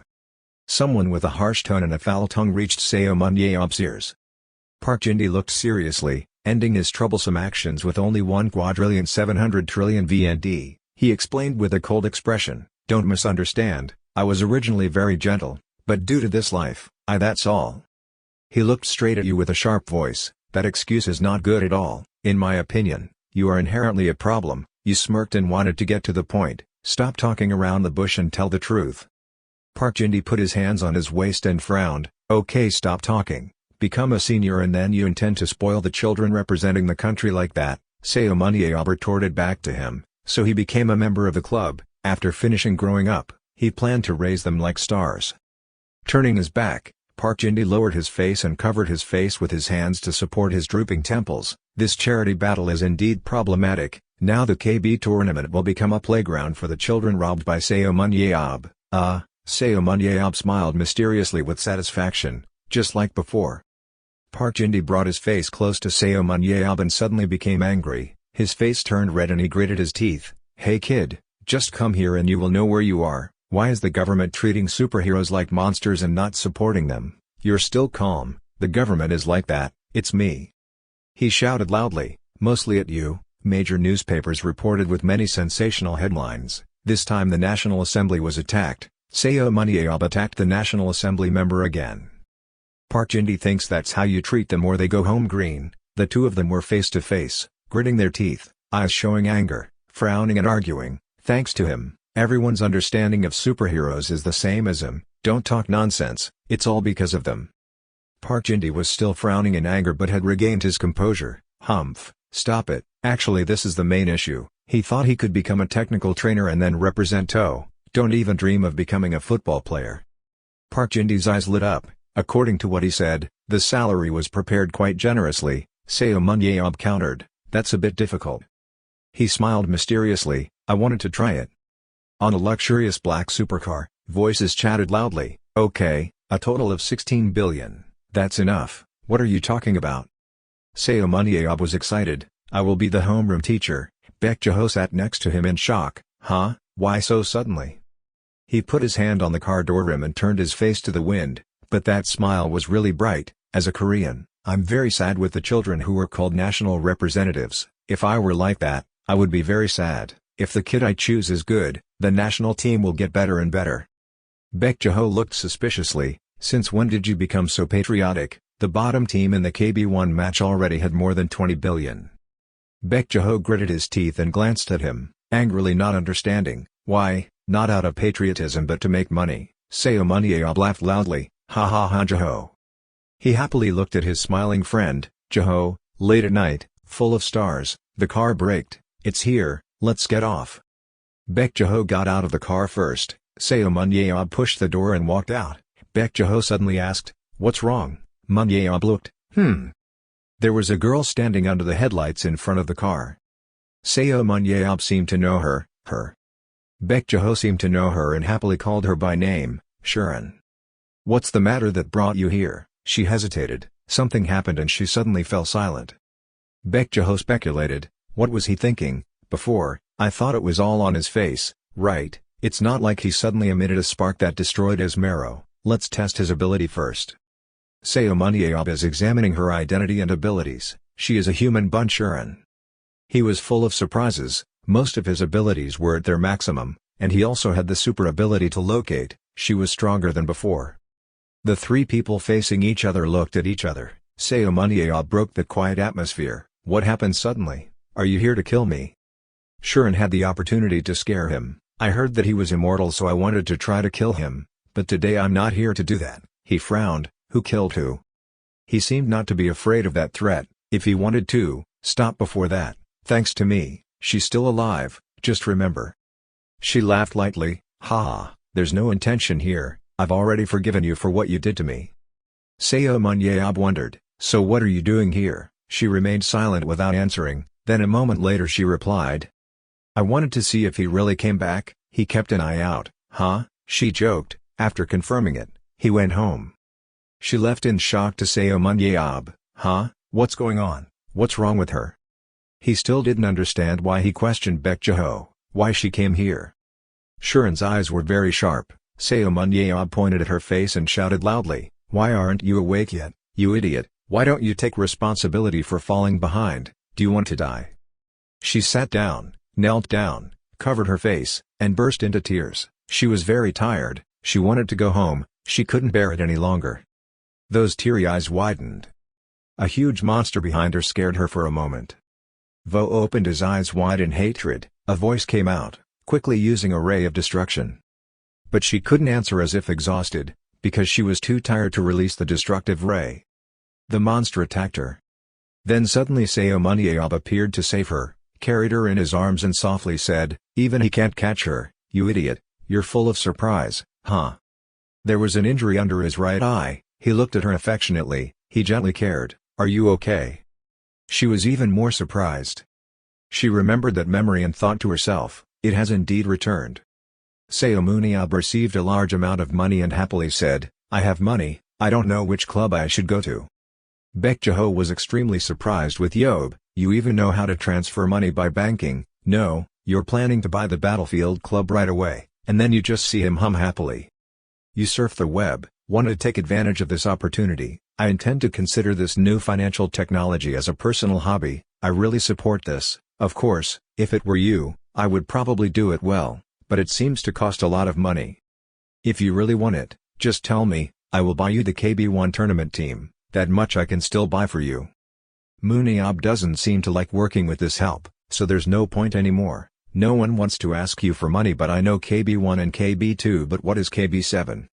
Someone with a harsh tone and a foul tongue reached Seomun Yob's ears. Park Jin-hee looked seriously, ending his troublesome actions with only 1,700,000,000,000,000 VND. He explained with a cold expression, don't misunderstand, I was originally very gentle, but due to this life, that's all. He looked straight at you with a sharp voice, that excuse is not good at all, in my opinion, you are inherently a problem. You smirked and wanted to get to the point, stop talking around the bush and tell the truth. Park Jin-hee put his hands on his waist and frowned, okay, stop talking, become a senior and then you intend to spoil the children representing the country like that, Seomun Yob retorted back to him. So he became a member of the club. After finishing growing up, he planned to raise them like stars. Turning his back, Park Jin-hee lowered his face and covered his face with his hands to support his drooping temples. This charity battle is indeed problematic. Now the KB tournament will become a playground for the children robbed by Seomun Yob. Seomun Yob smiled mysteriously with satisfaction, just like before. Park Jin-hee brought his face close to Seomun Yob and suddenly became angry. His face turned red and he gritted his teeth. Hey kid, just come here and you will know where you are. Why is the government treating superheroes like monsters and not supporting them? You're still calm, the government is like that, it's me. He shouted loudly, mostly at you. Major newspapers reported with many sensational headlines. This time the National Assembly was attacked. Seomun Yob attacked the National Assembly member again. Park Jin-hee thinks that's how you treat them or they go home green. The two of them were face to face, gritting their teeth, eyes showing anger, frowning and arguing. Thanks to him, everyone's understanding of superheroes is the same as him. Don't talk nonsense, it's all because of them. Park Jin-hee was still frowning in anger but had regained his composure. Humph, stop it, actually this is the main issue. He thought he could become a technical trainer and then represent TO. Don't even dream of becoming a football player. Park Jin-hee's eyes lit up. According to what he said, the salary was prepared quite generously. Seomun Yob countered, that's a bit difficult. He smiled mysteriously, I wanted to try it. On a luxurious black supercar, voices chatted loudly, okay, a total of 16 billion, that's enough, what are you talking about? Seomun Yob was excited, I will be the homeroom teacher. Baek Jae-ho sat next to him in shock, huh, why so suddenly? He put his hand on the car door rim and turned his face to the wind, but that smile was really bright. As a Korean, I'm very sad with the children who are called national representatives. If I were like that, I would be very sad. If the kid I choose is good, the national team will get better and better. Baek Jae-ho looked suspiciously, since when did you become so patriotic? The bottom team in the KB1 match already had more than 20 billion. Baek Jae-ho gritted his teeth and glanced at him, angrily not understanding. Why, not out of patriotism but to make money. Seomun Yob laughed loudly, ha ha ha Jae-ho. He happily looked at his smiling friend. Jae-ho, late at night, full of stars, the car braked, it's here, let's get off. Baek Jae-ho got out of the car first. Seomun Yob pushed the door and walked out. Baek Jae-ho suddenly asked, what's wrong? Mun Yob looked, There was a girl standing under the headlights in front of the car. Seomun Yob seemed to know her. Baek Jae-ho seemed to know her and happily called her by name, Sharon. What's the matter that brought you here? She hesitated, something happened and she suddenly fell silent. Baek Jae-ho speculated, what was he thinking? Before, I thought it was all on his face, right? It's not like he suddenly emitted a spark that destroyed his marrow. Let's test his ability first. Seomun Yob is examining her identity and abilities. She is a human bunch Sharon. He was full of surprises. Most of his abilities were at their maximum, and he also had the super ability to locate. she was stronger than before. The three people facing each other looked at each other. Seomun Yob broke the quiet atmosphere. What happened suddenly? Are you here to kill me? Shuren had the opportunity to scare him. I heard that he was immortal, so I wanted to try to kill him, but today I'm not here to do that. He frowned. Who killed who? He seemed not to be afraid of that threat. If he wanted to, stop before that. Thanks to me, she's still alive, just remember. She laughed lightly. Ha, there's no intention here, I've already forgiven you for what you did to me. Seomun Yob wondered, so what are you doing here? She remained silent without answering, then a moment later she replied. I wanted to see if he really came back, he kept an eye out. Huh? She joked. After confirming it, he went home. She left in shock to Seomun Yob. Huh? What's going on? What's wrong with her? He still didn't understand why he questioned Baek Jaho, why she came here. Shuren's eyes were very sharp. Seomun Yob pointed at her face and shouted loudly, why aren't you awake yet, you idiot? Why don't you take responsibility for falling behind? Do you want to die? She sat down, knelt down, covered her face, and burst into tears. She was very tired, she wanted to go home, she couldn't bear it any longer. Those teary eyes widened. A huge monster behind her scared her for a moment. Vo opened his eyes wide in hatred. A voice came out, quickly using a ray of destruction. But she couldn't answer as if exhausted, because she was too tired to release the destructive ray. The monster attacked her. Then suddenly Seomun Yob appeared to save her, carried her in his arms and softly said, even he can't catch her, you idiot, you're full of surprise, huh? There was an injury under his right eye. He looked at her affectionately, he gently cared, are you okay? She was even more surprised. She remembered that memory and thought to herself, it has indeed returned. Seomun Yob received a large amount of money and happily said, I have money, I don't know which club I should go to. Baek Jaho was extremely surprised with Yob, you even know how to transfer money by banking, no, you're planning to buy the Battlefield Club right away, and then you just see him hum happily. You surf the web, want to take advantage of this opportunity. I intend to consider this new financial technology as a personal hobby, I really support this. Of course, if it were you, I would probably do it well, but it seems to cost a lot of money. If you really want it, just tell me, I will buy you the KB1 tournament team, that much I can still buy for you. Moon Yob doesn't seem to like working with this help, so there's no point anymore. No one wants to ask you for money, but I know KB1 and KB2, but what is KB7?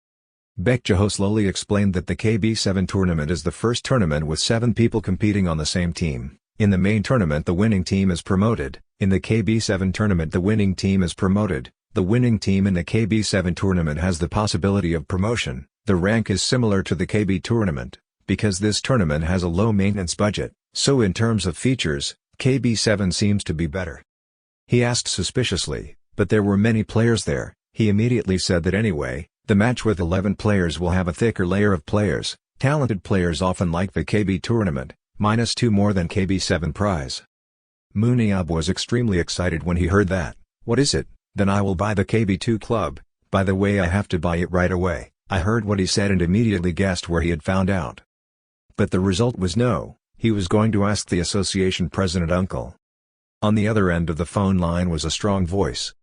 Baek Jaho slowly explained that the KB7 tournament is the first tournament with 7 people competing on the same team. In the main tournament the winning team is promoted, in the KB7 tournament the winning team is promoted. The winning team in the KB7 tournament has the possibility of promotion. The rank is similar to the KB tournament, because this tournament has a low maintenance budget, so in terms of features, KB7 seems to be better. He asked suspiciously, but there were many players there. He immediately said that anyway, the match with 11 players will have a thicker layer of players. Talented players often like the KB tournament, -2 more than KB7 prize. Moon Yob was extremely excited when he heard that. What is it? Then I will buy the KB2 club. By the way, I have to buy it right away. I heard what he said and immediately guessed where he had found out. But the result was no, he was going to ask the association president uncle. On the other end of the phone line was a strong voice.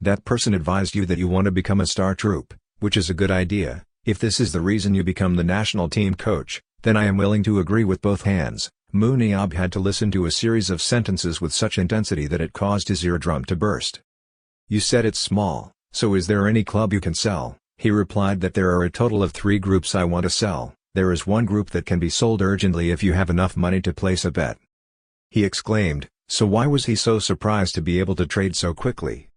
That person advised you that you want to become a star troop, which is a good idea. If this is the reason you become the national team coach, then I am willing to agree with both hands. Moon Yob had to listen to a series of sentences with such intensity that it caused his eardrum to burst. You said it's small, so is there any club you can sell? He replied that there are a total of 3 groups I want to sell. There is one group that can be sold urgently if you have enough money to place a bet. He exclaimed, so why was he so surprised to be able to trade so quickly?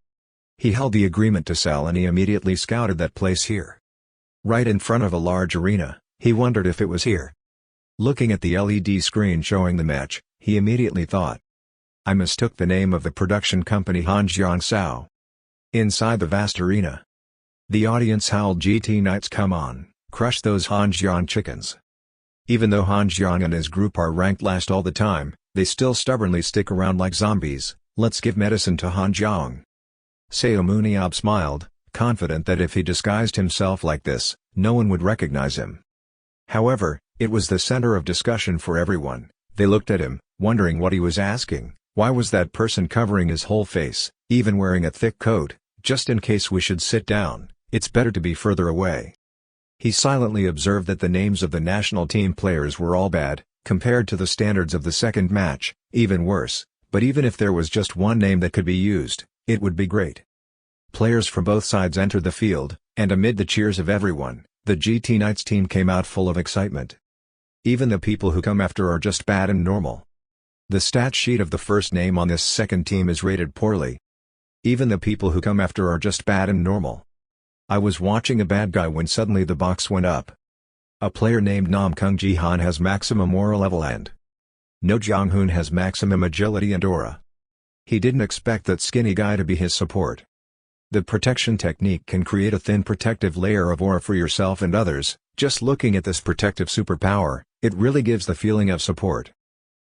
He held the agreement to sell and he immediately scouted that place here. Right in front of a large arena, he wondered if it was here. Looking at the LED screen showing the match, he immediately thought. I mistook the name of the production company Hanjiang Sao. Inside the vast arena, the audience howled GT Knights, come on, crush those Hanjiang chickens. Even though Hanjiang and his group are ranked last all the time, they still stubbornly stick around like zombies. Let's give medicine to Hanjiang. Seomun Yob smiled, confident that if he disguised himself like this, no one would recognize him. However, it was the center of discussion for everyone. They looked at him, wondering what he was asking. Why was that person covering his whole face, even wearing a thick coat? Just in case we should sit down, it's better to be further away. He silently observed that the names of the national team players were all bad, compared to the standards of the second match, even worse, but even if there was just one name that could be used, it would be great. Players from both sides entered the field, and amid the cheers of everyone, the GT Knights team came out full of excitement. Even the people who come after are just bad and normal. The stat sheet of the first name on this second team is rated poorly. Even the people who come after are just bad and normal. I was watching a bad guy when suddenly the box went up. A player named Nam Kung Jihan has maximum aura level and No Jong-hoon has maximum agility and aura. He didn't expect that skinny guy to be his support. The protection technique can create a thin protective layer of aura for yourself and others. Just looking at this protective superpower, it really gives the feeling of support.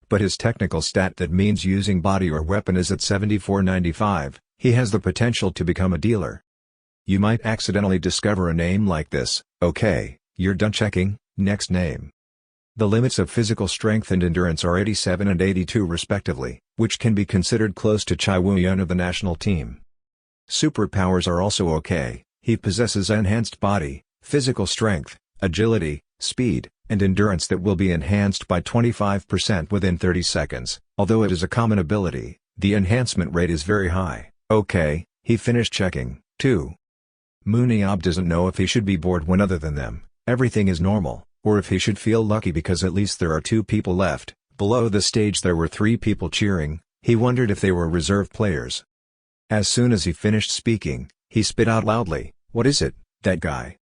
But his technical stat that means using body or weapon is at 7495, he has the potential to become a dealer. You might accidentally discover a name like this. Okay, you're done checking, next name. The limits of physical strength and endurance are 87 and 82 respectively, which can be considered close to Chai Woo-yeon of the national team. Superpowers are also okay. He possesses enhanced body, physical strength, agility, speed, and endurance that will be enhanced by 25% within 30 seconds. Although it is a common ability, the enhancement rate is very high. Okay, he finished checking, too. Seomun Yob doesn't know if he should be bored when other than them, everything is normal, or if he should feel lucky because at least there are 2 people left. Below the stage there were 3 people cheering. He wondered if they were reserve players. As soon as he finished speaking, he spit out loudly, "What is it, that guy?"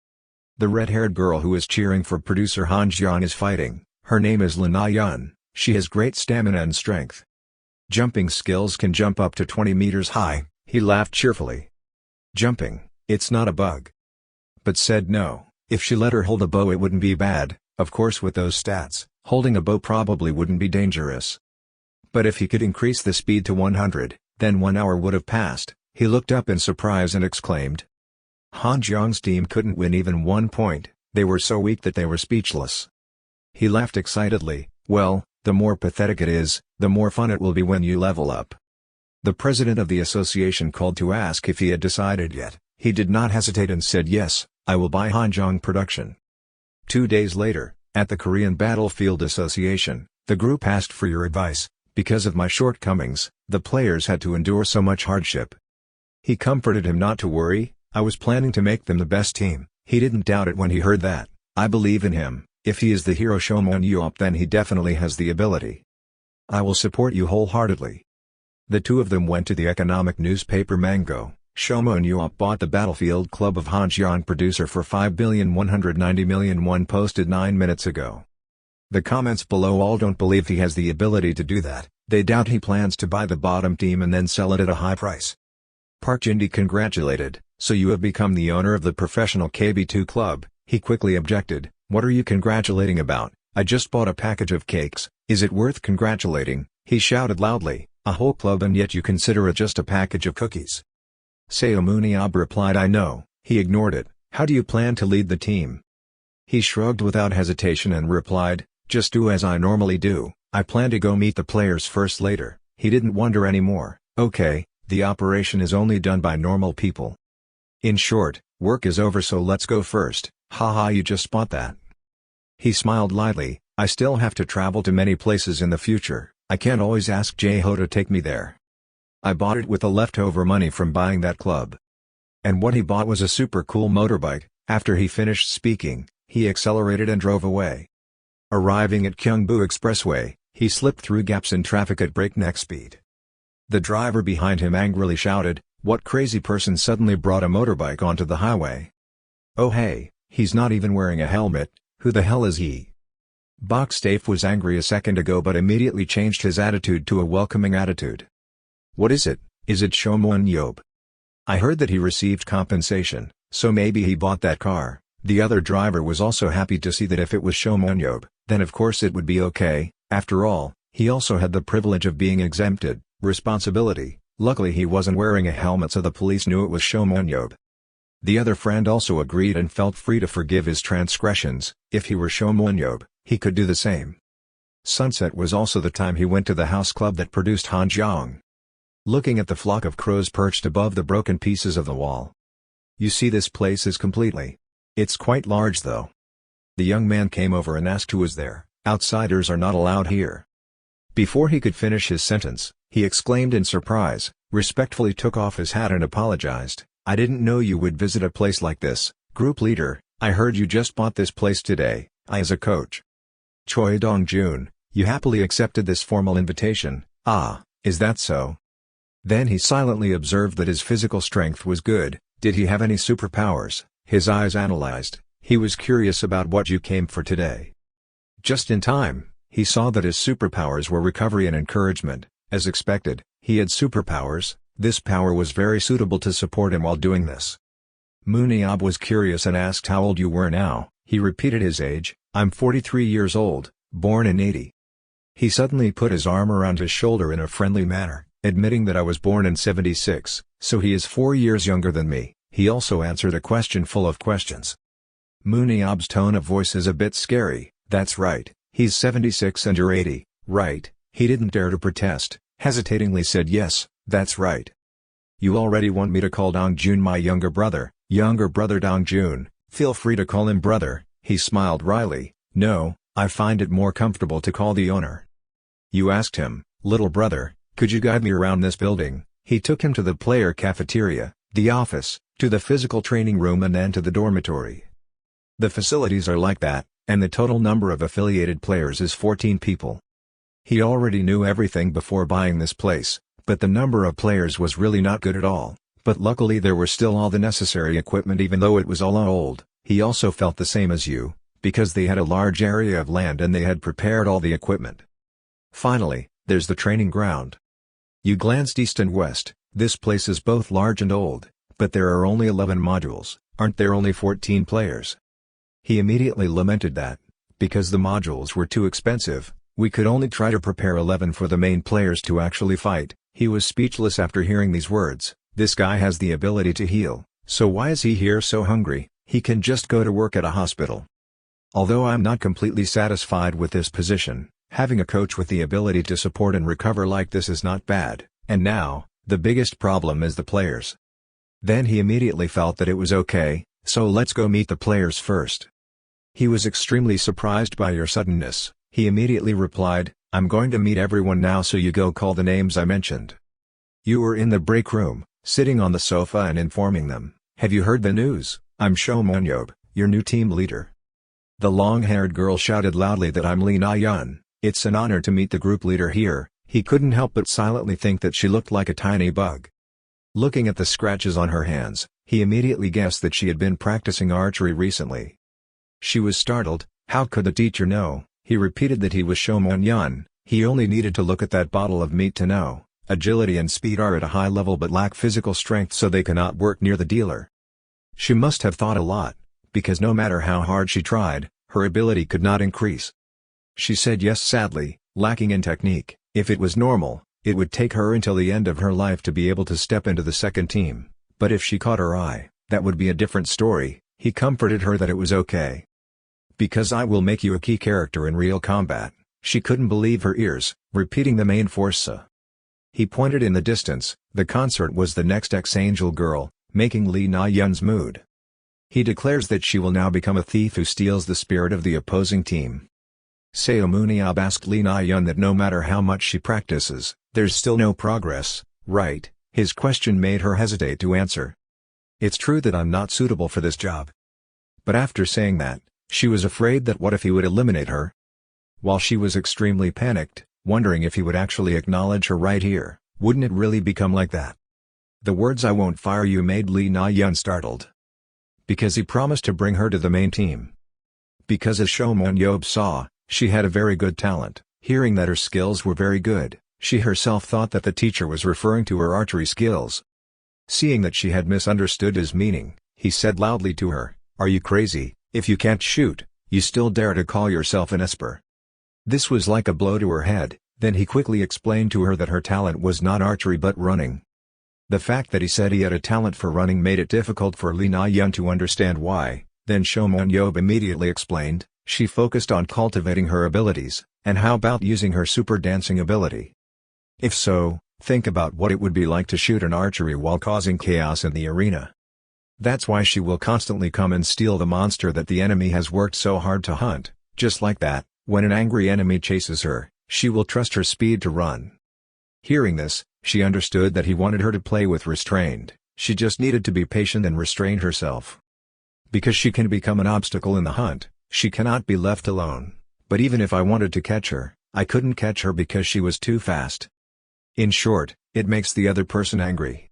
The red-haired girl who is cheering for producer Han Jiang is fighting. Her name is Lin Na-yeon. She has great stamina and strength. Jumping skills can jump up to 20 meters high. He laughed cheerfully. Jumping, it's not a bug. But said no, if she let her hold a bow it wouldn't be bad. Of course with those stats, holding a bow probably wouldn't be dangerous. But if he could increase the speed to 100, then 1 hour would have passed. He looked up in surprise and exclaimed. Han Jiang's team couldn't win even 1 point, they were so weak that they were speechless. He laughed excitedly. Well, the more pathetic it is, the more fun it will be when you level up. The president of the association called to ask if he had decided yet. He did not hesitate and said yes, I will buy Han Jiang production. 2 days later, at the Korean Battlefield Association, the group asked for your advice. Because of my shortcomings, the players had to endure so much hardship. He comforted him not to worry. I was planning to make them the best team. He didn't doubt it when he heard that. I believe in him. If he is the hero Seomun Yob then he definitely has the ability. I will support you wholeheartedly. The 2 of them went to the economic newspaper Manga. Seomun Yob bought the Battlefield Club of Han Jiang producer for 5,190,000,000 won posted 9 minutes ago. The comments below all don't believe he has the ability to do that. They doubt he plans to buy the bottom team and then sell it at a high price. Park Jin-di congratulated. So you have become the owner of the professional KB2 club. He quickly objected. What are you congratulating about? I just bought a package of cakes. Is it worth congratulating? He shouted loudly. A whole club and yet you consider it just a package of cookies. Seomun Yob replied I know. He ignored it. How do you plan to lead the team? He shrugged without hesitation and replied, just do as I normally do. I plan to go meet the players first later. He didn't wonder anymore. Okay, the operation is only done by normal people. In short, work is over so let's go first. Haha you just bought that. He smiled lightly. I still have to travel to many places in the future. I can't always ask Jae-ho to take me there. I bought it with the leftover money from buying that club. And what he bought was a super cool motorbike. After he finished speaking, he accelerated and drove away. Arriving at Gyeongbu Expressway, he slipped through gaps in traffic at breakneck speed. The driver behind him angrily shouted, what crazy person suddenly brought a motorbike onto the highway? Oh hey, he's not even wearing a helmet, who the hell is he? Bok Stafe was angry a second ago but immediately changed his attitude to a welcoming attitude. What is it? Is it Seomun Yob? I heard that he received compensation, so maybe he bought that car. The other driver was also happy to see that if it was Seomun Yob, then of course it would be okay. After all, he also had the privilege of being exempted. Responsibility. Luckily he wasn't wearing a helmet so the police knew it was Seomun Yob. The other friend also agreed and felt free to forgive his transgressions. If he were Seomun Yob, he could do the same. Sunset was also the time he went to the house club that produced Han Jiang. Looking at the flock of crows perched above the broken pieces of the wall. You see, this place is completely. It's quite large though. The young man came over and asked who was there. Outsiders are not allowed here. Before he could finish his sentence, he exclaimed in surprise, respectfully took off his hat and apologized. I didn't know you would visit a place like this. Group leader, I heard you just bought this place today. As a coach. Choi Dong-jun, you happily accepted this formal invitation. Ah, is that so? Then he silently observed that his physical strength was good. Did he have any superpowers? His eyes analyzed. He was curious about what you came for today. Just in time, he saw that his superpowers were recovery and encouragement. As expected, he had superpowers. This power was very suitable to support him while doing this. Seomun Yob was curious and asked how old you were now. He repeated his age. I'm 43 years old, born in 80. He suddenly put his arm around his shoulder in a friendly manner, admitting that I was born in 76, so he is 4 years younger than me. He also answered a question full of questions. Seomun Yob's tone of voice is a bit scary. That's right, he's 76 and you're 80, right? He didn't dare to protest, hesitatingly said yes, that's right. You already want me to call Dong-jun my younger brother Dong-jun, feel free to call him brother, he smiled wryly. No, I find it more comfortable to call the owner. You asked him, little brother, could you guide me around this building? He took him to the player cafeteria, the office, to the physical training room and then to the dormitory. The facilities are like that, and the total number of affiliated players is 14 people. He already knew everything before buying this place, but the number of players was really not good at all. But luckily there were still all the necessary equipment even though it was all old. He also felt the same as you, because they had a large area of land and they had prepared all the equipment. Finally, there's the training ground. You glanced east and west. This place is both large and old, but there are only 11 modules, aren't there only 14 players? He immediately lamented that, because the modules were too expensive, we could only try to prepare 11 for the main players to actually fight. He was speechless after hearing these words. This guy has the ability to heal, so why is he here so hungry? He can just go to work at a hospital. Although I'm not completely satisfied with this position, having a coach with the ability to support and recover like this is not bad, and now, the biggest problem is the players. Then he immediately felt that it was okay, so let's go meet the players first. He was extremely surprised by your suddenness. He immediately replied, I'm going to meet everyone now, so you go call the names I mentioned. You were in the break room, sitting on the sofa and informing them, have you heard the news? I'm Seomun Yob, your new team leader. The long-haired girl shouted loudly that I'm Lee Na-yeon. It's an honor to meet the group leader here. He couldn't help but silently think that she looked like a tiny bug. Looking at the scratches on her hands, he immediately guessed that she had been practicing archery recently. She was startled. How could the teacher know? He repeated that he was Seomun Yob. He only needed to look at that bottle of meat to know. Agility and speed are at a high level but lack physical strength, so they cannot work near the dealer. She must have thought a lot, because no matter how hard she tried, her ability could not increase. She said yes sadly, lacking in technique. If it was normal, it would take her until the end of her life to be able to step into the second team, but if she caught her eye, that would be a different story. He comforted her that it was okay. Because I will make you a key character in real combat. She couldn't believe her ears, repeating the main forza. He pointed in the distance. The concert was the next ex-angel girl, making Lee Na-yeon's mood. He declares that she will now become a thief who steals the spirit of the opposing team. Seomun Yob asked Lee Na-yeon that no matter how much she practices, there's still no progress, right? His question made her hesitate to answer. It's true that I'm not suitable for this job. But after saying that, she was afraid that what if he would eliminate her? While she was extremely panicked, wondering if he would actually acknowledge her right here, wouldn't it really become like that? The words "I won't fire you" made Lee Na-yeon startled. Because he promised to bring her to the main team. Because as Seomun Yob saw, she had a very good talent. Hearing that her skills were very good, she herself thought that the teacher was referring to her archery skills. Seeing that she had misunderstood his meaning, he said loudly to her, "Are you crazy? If you can't shoot, you still dare to call yourself an esper?" This was like a blow to her head. Then he quickly explained to her that her talent was not archery but running. The fact that he said he had a talent for running made it difficult for Lee Na-yeon to understand why. Then Seomun Yob immediately explained, she focused on cultivating her abilities, and how about using her super dancing ability? If so, think about what it would be like to shoot an archery while causing chaos in the arena. That's why she will constantly come and steal the monster that the enemy has worked so hard to hunt. Just like that, when an angry enemy chases her, she will trust her speed to run. Hearing this, she understood that he wanted her to play with restraint. She just needed to be patient and restrain herself. Because she can become an obstacle in the hunt, she cannot be left alone. But even if I wanted to catch her, I couldn't catch her because she was too fast. In short, it makes the other person angry.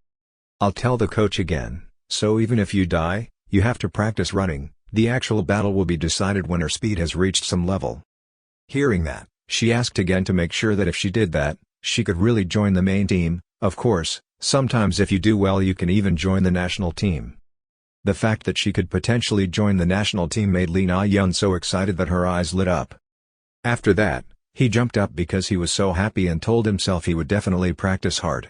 I'll tell the coach again, so even if you die, you have to practice running. The actual battle will be decided when her speed has reached some level. Hearing that, she asked again to make sure that if she did that, she could really join the main team. Of course, sometimes if you do well you can even join the national team. The fact that she could potentially join the national team made Lee Na-yeon so excited that her eyes lit up. After that, he jumped up because he was so happy and told himself he would definitely practice hard.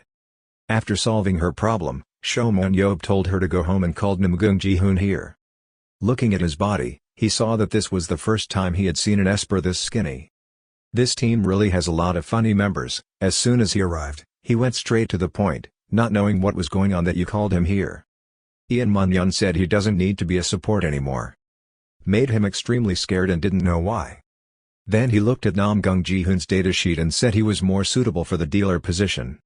After solving her problem, Seomun Yob told her to go home and called Nam Ji-hoon here. Looking at his body, he saw that this was the first time he had seen an Esper this skinny. This team really has a lot of funny members. As soon as he arrived, he went straight to the point, not knowing what was going on that you called him here. Ian Mun-yeon said he doesn't need to be a support anymore. Made him extremely scared and didn't know why. Then he looked at Nam Ji-hoon's datasheet and said he was more suitable for the dealer position.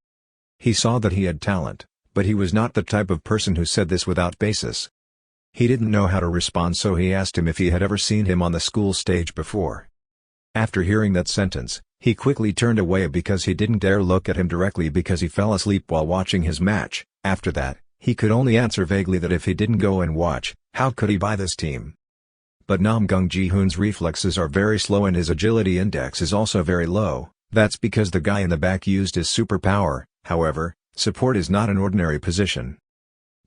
He saw that he had talent, but he was not the type of person who said this without basis. He didn't know how to respond, so he asked him if he had ever seen him on the school stage before. After hearing that sentence, he quickly turned away because he didn't dare look at him directly because he fell asleep while watching his match. After that, he could only answer vaguely that if he didn't go and watch, how could he buy this team? But Nam Ji-hoon's reflexes are very slow and his agility index is also very low. That's because the guy in the back used his superpower. However, support is not an ordinary position.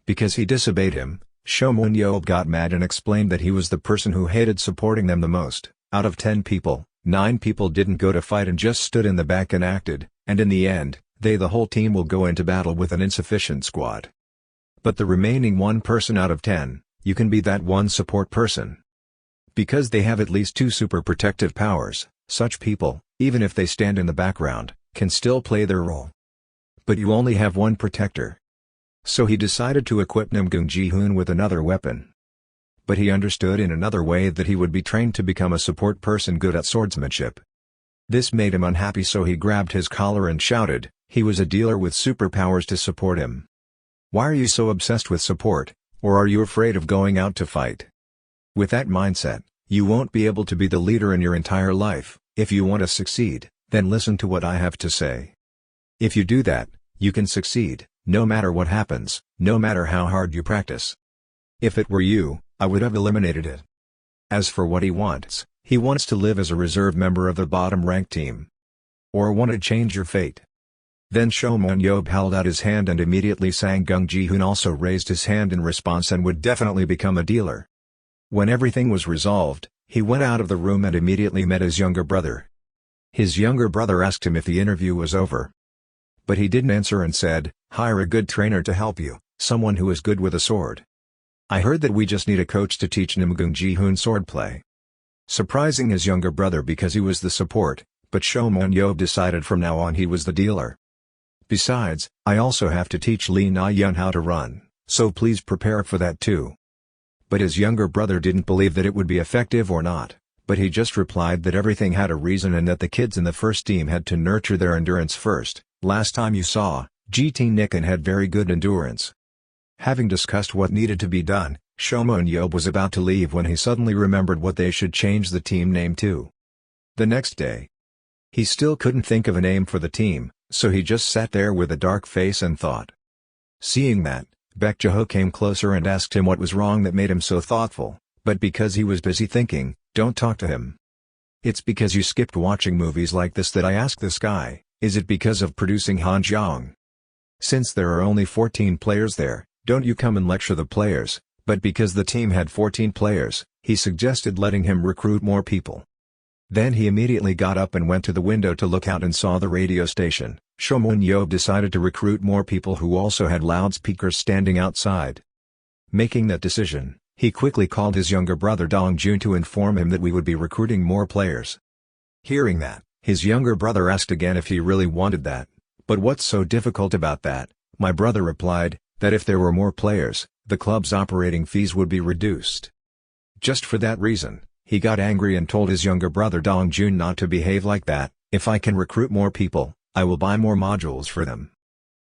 Because he disobeyed him, Seomun Yob got mad and explained that he was the person who hated supporting them the most. Out of 10 people, 9 people didn't go to fight and just stood in the back and acted, and in the end, the whole team will go into battle with an insufficient squad. But the remaining 1 person out of 10, you can be that one support person. Because they have at least 2 super protective powers, such people, even if they stand in the background, can still play their role. But you only have 1 protector. So he decided to equip Nam Ji-hoon with another weapon. But he understood in another way that he would be trained to become a support person good at swordsmanship. This made him unhappy, so he grabbed his collar and shouted, he was a dealer with superpowers to support him. Why are you so obsessed with support, or are you afraid of going out to fight? With that mindset, you won't be able to be the leader in your entire life. If you want to succeed, then listen to what I have to say. If you do that, you can succeed, no matter what happens, no matter how hard you practice. If it were you, I would have eliminated it. As for what he wants to live as a reserve member of the bottom-ranked team. Or want to change your fate. Then Seomun Yob held out his hand and immediately Sang Ji-hoon also raised his hand in response and would definitely become a dealer. When everything was resolved, he went out of the room and immediately met his younger brother. His younger brother asked him if the interview was over. But he didn't answer and said, hire a good trainer to help you, someone who is good with a sword. I heard that we just need a coach to teach Nam Ji-hoon swordplay. Surprising his younger brother because he was the support, but Seomun Yob decided from now on he was the dealer. Besides, I also have to teach Lee Na-yeon how to run, so please prepare for that too. But his younger brother didn't believe that it would be effective or not, but he just replied that everything had a reason and that the kids in the first team had to nurture their endurance first. Last time you saw, GT Nikken had very good endurance. Having discussed what needed to be done, Seomun Yob was about to leave when he suddenly remembered what they should change the team name to. The next day, he still couldn't think of a name for the team, so he just sat there with a dark face and thought. Seeing that, Baek Ja-ho came closer and asked him what was wrong that made him so thoughtful, but because he was busy thinking, don't talk to him. It's because you skipped watching movies like this that I asked this guy, is it because of producing Hanjeong? Since there are only 14 players there, don't you come and lecture the players, but because the team had 14 players, he suggested letting him recruit more people. Then he immediately got up and went to the window to look out and saw the radio station. Seomun Yob decided to recruit more people who also had loudspeakers standing outside. Making that decision, he quickly called his younger brother Dong-jun to inform him that we would be recruiting more players. Hearing that, his younger brother asked again if he really wanted that. But what's so difficult about that? My brother replied, that if there were more players, the club's operating fees would be reduced. Just for that reason, he got angry and told his younger brother Dong-jun not to behave like that. If I can recruit more people, I will buy more modules for them.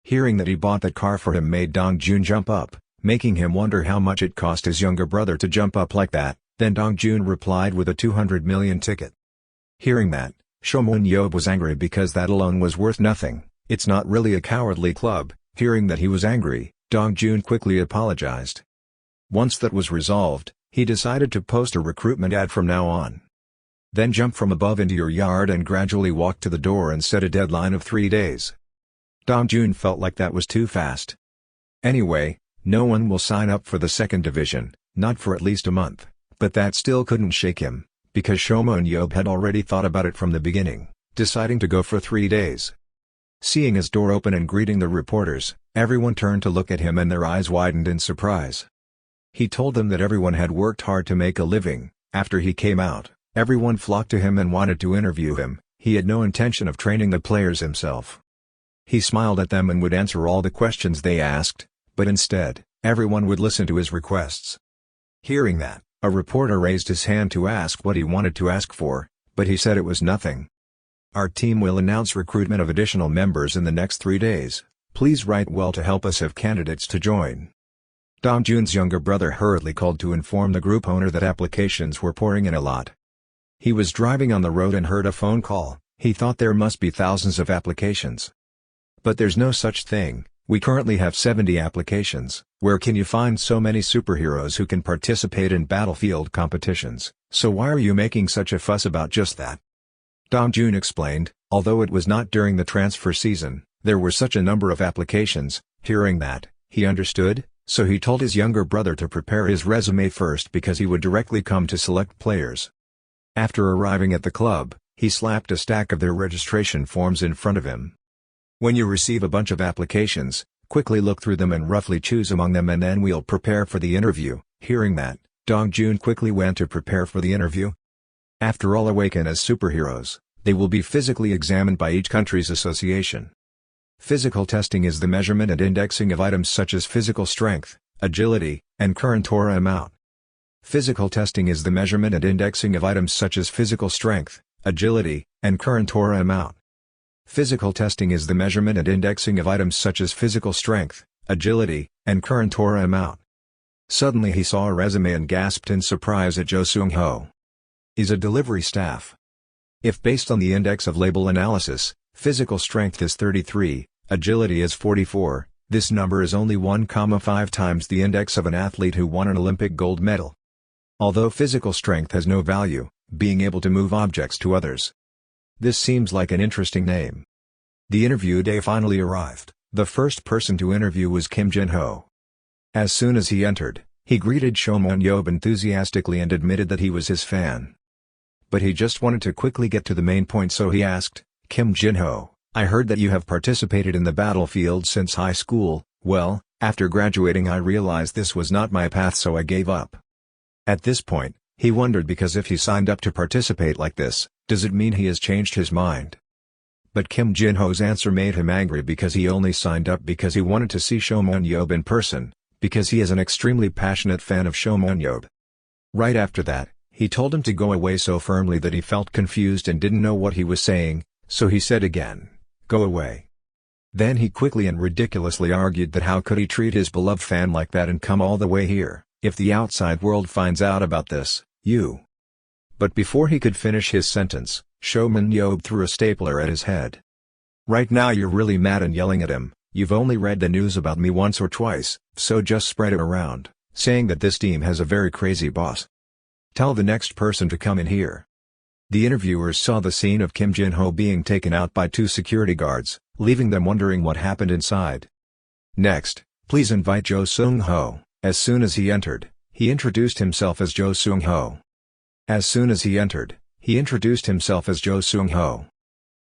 Hearing that he bought that car for him made Dong-jun jump up, making him wonder how much it cost his younger brother to jump up like that. Then Dong-jun replied with a 200 million ticket. Hearing that, Seomun Yob was angry because that alone was worth nothing. It's not really a cowardly club. Hearing that he was angry, Dong-jun quickly apologized. Once that was resolved, he decided to post a recruitment ad from now on. Then jump from above into your yard and gradually walk to the door and set a deadline of 3 days. Dong-jun felt like that was too fast. Anyway, no one will sign up for the second division, not for at least a month, but that still couldn't shake him, because Seomun Yob had already thought about it from the beginning, deciding to go for 3 days. Seeing his door open and greeting the reporters, everyone turned to look at him and their eyes widened in surprise. He told them that everyone had worked hard to make a living. After he came out, everyone flocked to him and wanted to interview him. He had no intention of training the players himself. He smiled at them and would answer all the questions they asked, but instead, everyone would listen to his requests. Hearing that, a reporter raised his hand to ask what he wanted to ask for, but he said it was nothing. Our team will announce recruitment of additional members in the next 3 days. Please write well to help us have candidates to join. Dong-jun's younger brother hurriedly called to inform the group owner that applications were pouring in a lot. He was driving on the road and heard a phone call. He thought there must be thousands of applications. But there's no such thing. We currently have 70 applications. Where can you find so many superheroes who can participate in battlefield competitions? So why are you making such a fuss about just that? Dong-jun explained, although it was not during the transfer season, there were such a number of applications. Hearing that, he understood, so he told his younger brother to prepare his resume first because he would directly come to select players. After arriving at the club, he slapped a stack of their registration forms in front of him. When you receive a bunch of applications, quickly look through them and roughly choose among them and then we'll prepare for the interview. Hearing that, Dong-jun quickly went to prepare for the interview. After all awaken as superheroes, they will be physically examined by each country's association. Physical testing is the measurement and indexing of items such as physical strength, agility, and current aura amount. Physical testing is the measurement and indexing of items such as physical strength, agility, and current aura amount. Physical testing is the measurement and indexing of items such as physical strength, agility, and current aura amount. Suddenly he saw a resume and gasped in surprise at Jo Seung-ho. Is a delivery staff. If based on the index of label analysis, physical strength is 33, agility is 44, this number is only 1,5 times the index of an athlete who won an Olympic gold medal. Although physical strength has no value, being able to move objects to others. This seems like an interesting name. The interview day finally arrived. The first person to interview was Kim Jin-ho. As soon as he entered, he greeted Seomun Yob enthusiastically and admitted that he was his fan. But he just wanted to quickly get to the main point, so he asked, Kim Jin-ho, I heard that you have participated in the battlefield since high school. Well, after graduating I realized this was not my path, so I gave up. At this point, he wondered, because if he signed up to participate like this, does it mean he has changed his mind? But Kim Jin-ho's answer made him angry, because he only signed up because he wanted to see Seomun Yob in person, because he is an extremely passionate fan of Seomun Yob. Right after that, he told him to go away so firmly that he felt confused and didn't know what he was saying, so he said again, go away. Then he quickly and ridiculously argued that how could he treat his beloved fan like that and come all the way here, if the outside world finds out about this, you. But before he could finish his sentence, Seomun Yob threw a stapler at his head. Right now you're really mad and yelling at him. You've only read the news about me once or twice, so just spread it around, saying that this team has a very crazy boss. Tell the next person to come in here. The interviewers saw the scene of Kim Jin-ho being taken out by 2 security guards, leaving them wondering what happened inside. Next, please invite Jo Seung-ho. As soon as he entered, he introduced himself as Jo Seung-ho. As soon as he entered, he introduced himself as Jo Seung-ho.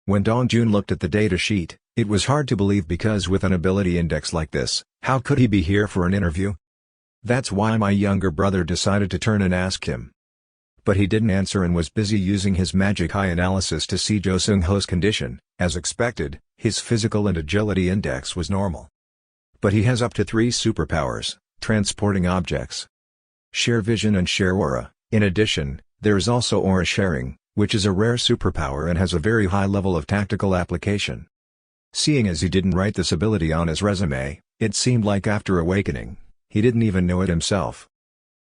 When Dong-jun looked at the data sheet, it was hard to believe, because with an ability index like this, how could he be here for an interview? That's why my younger brother decided to turn and ask him. But he didn't answer and was busy using his magic eye analysis to see Jo Seung-ho's condition. As expected, his physical and agility index was normal. But he has up to 3 superpowers: transporting objects, share vision and share aura. In addition, there is also aura sharing, which is a rare superpower and has a very high level of tactical application. Seeing as he didn't write this ability on his resume, it seemed like after awakening, he didn't even know it himself.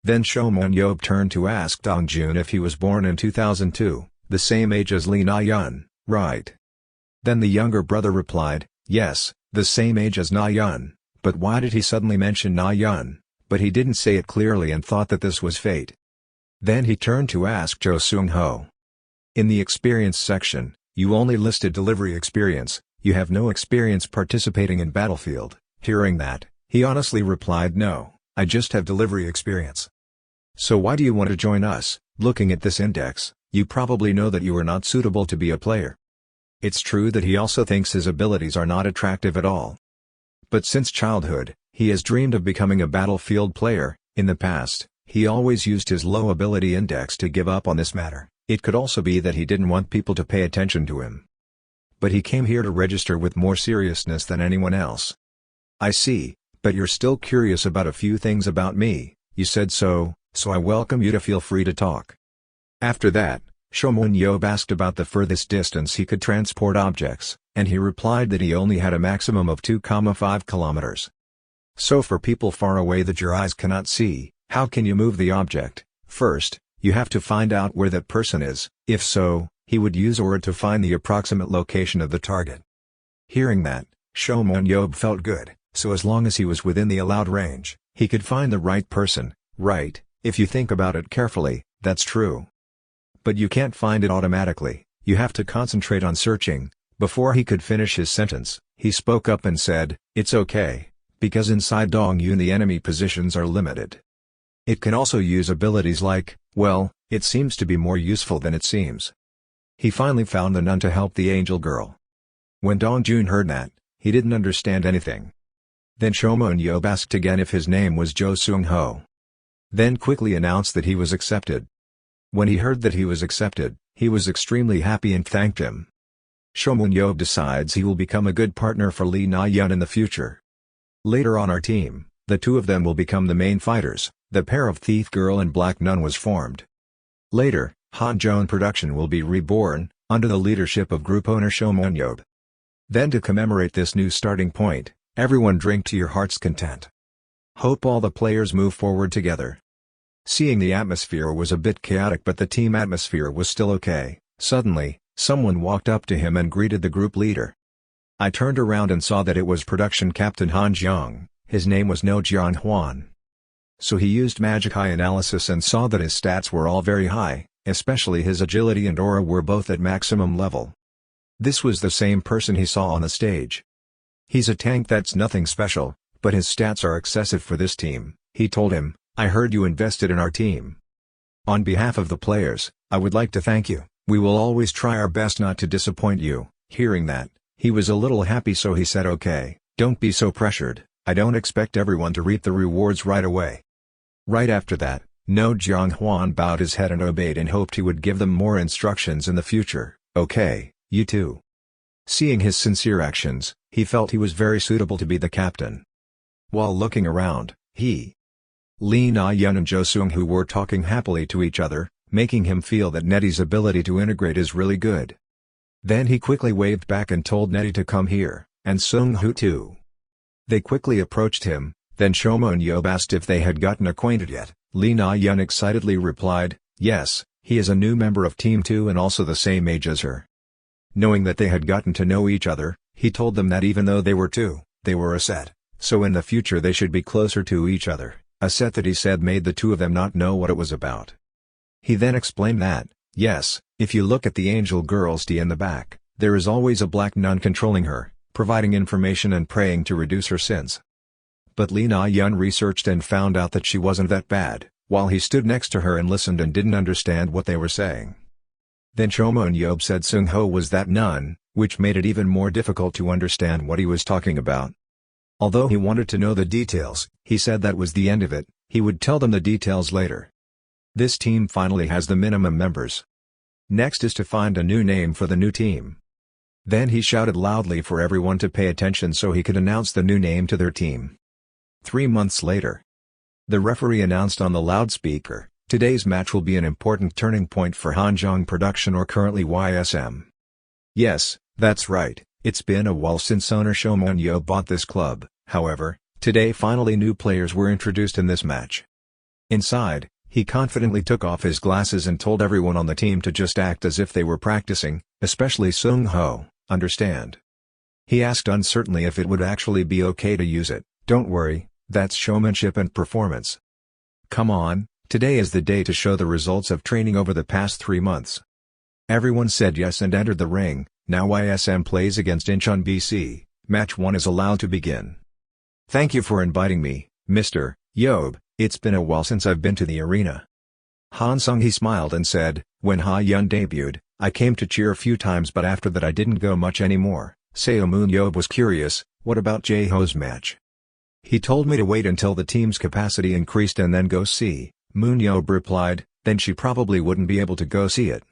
Then Seomun Yob turned to ask Dongjun if he was born in 2002, the same age as Lee Na-yeon, right? Then the younger brother replied, yes, the same age as Na-yeon, but why did he suddenly mention Na-yeon? But he didn't say it clearly and thought that this was fate. Then he turned to ask Jo Seung-ho. In the experience section, you only listed delivery experience, you have no experience participating in battlefield. Hearing that, he honestly replied, no, I just have delivery experience. So why do you want to join us? Looking at this index, you probably know that you are not suitable to be a player. It's true that he also thinks his abilities are not attractive at all. But since childhood, he has dreamed of becoming a battlefield player. In the past, he always used his low ability index to give up on this matter. It could also be that he didn't want people to pay attention to him. But he came here to register with more seriousness than anyone else. I see, but you're still curious about a few things about me. You said so I welcome you to feel free to talk. After that, Seomun Yob asked about the furthest distance he could transport objects, and he replied that he only had a maximum of 2,5 kilometers. So for people far away that your eyes cannot see, how can you move the object? First, you have to find out where that person is. If so, he would use aura to find the approximate location of the target. Hearing that, Seomun Yob felt good, so as long as he was within the allowed range, he could find the right person, right? If you think about it carefully, that's true. But you can't find it automatically, you have to concentrate on searching. Before he could finish his sentence, he spoke up and said, it's okay, because inside Dongyun the enemy positions are limited. It can also use abilities like, well, it seems to be more useful than it seems. He finally found the nun to help the angel girl. When Dongjun heard that, he didn't understand anything. Then Seomun Yob asked again if his name was Jo Seung-ho. Then quickly announced that he was accepted. When he heard that he was accepted, he was extremely happy and thanked him. Seomun Yob decides he will become a good partner for Lee Na-yeon in the future. Later on our team, the two of them will become the main fighters. The pair of Thief Girl and Black Nun was formed. Later, Hanjoan production will be reborn, under the leadership of group owner Seomun Yob. Then to commemorate this new starting point, everyone drink to your heart's content. Hope all the players move forward together. Seeing the atmosphere was a bit chaotic but the team atmosphere was still okay. Suddenly, someone walked up to him and greeted the group leader. I turned around and saw that it was production captain Han Jiang. His name was No Jiang Huan. So he used magic eye analysis and saw that his stats were all very high, especially his agility and aura were both at maximum level. This was the same person he saw on the stage. He's a tank, that's nothing special, but his stats are excessive for this team. He told him, I heard you invested in our team. On behalf of the players, I would like to thank you. We will always try our best not to disappoint you. Hearing that, he was a little happy, so he said, okay, don't be so pressured. I don't expect everyone to reap the rewards right away. Right after that, No Jiang Huan bowed his head and obeyed and hoped he would give them more instructions in the future. Okay, you too. Seeing his sincere actions, he felt he was very suitable to be the captain. While looking around, Lee Na-yeon and Jo Seung-ho were talking happily to each other, making him feel that Netty's ability to integrate is really good. Then he quickly waved back and told Netty to come here, and Seung-ho too. They quickly approached him, then Seomun Yob asked if they had gotten acquainted yet. Lee Na-yeon excitedly replied, yes, he is a new member of Team 2 and also the same age as her. Knowing that they had gotten to know each other, he told them that even though they were two, they were a set, so in the future they should be closer to each other, a set that he said made the two of them not know what it was about. He then explained that, yes, if you look at the angel girl's D in the back, there is always a black nun controlling her, providing information and praying to reduce her sins. But Lee Na-yeon researched and found out that she wasn't that bad, while he stood next to her and listened and didn't understand what they were saying. Then Seomun Yob said Seung-ho was that nun, which made it even more difficult to understand what he was talking about. Although he wanted to know the details, he said that was the end of it, he would tell them the details later. This team finally has the minimum members. Next is to find a new name for the new team. Then he shouted loudly for everyone to pay attention so he could announce the new name to their team. 3 months later. The referee announced on the loudspeaker, "Today's match will be an important turning point for Hanjong Production, or currently YSM. Yes, that's right, it's been a while since owner Seomun Yob bought this club, however, today finally new players were introduced in this match." Inside, he confidently took off his glasses and told everyone on the team to just act as if they were practicing, especially Sung-ho, understand? He asked uncertainly if it would actually be okay to use it. "Don't worry, that's showmanship and performance. Come on, today is the day to show the results of training over the past 3 months." Everyone said yes and entered the ring. Now YSM plays against Incheon BC. Match 1 is allowed to begin. "Thank you for inviting me, Mr. Yob. It's been a while since I've been to the arena." Han Sung-hee smiled and said, "When Ha-yeon debuted, I came to cheer a few times, but after that I didn't go much anymore." Seomun Yob was curious, "What about Jae-ho's match?" "He told me to wait until the team's capacity increased and then go see." Moon Yob replied, "Then she probably wouldn't be able to go see it."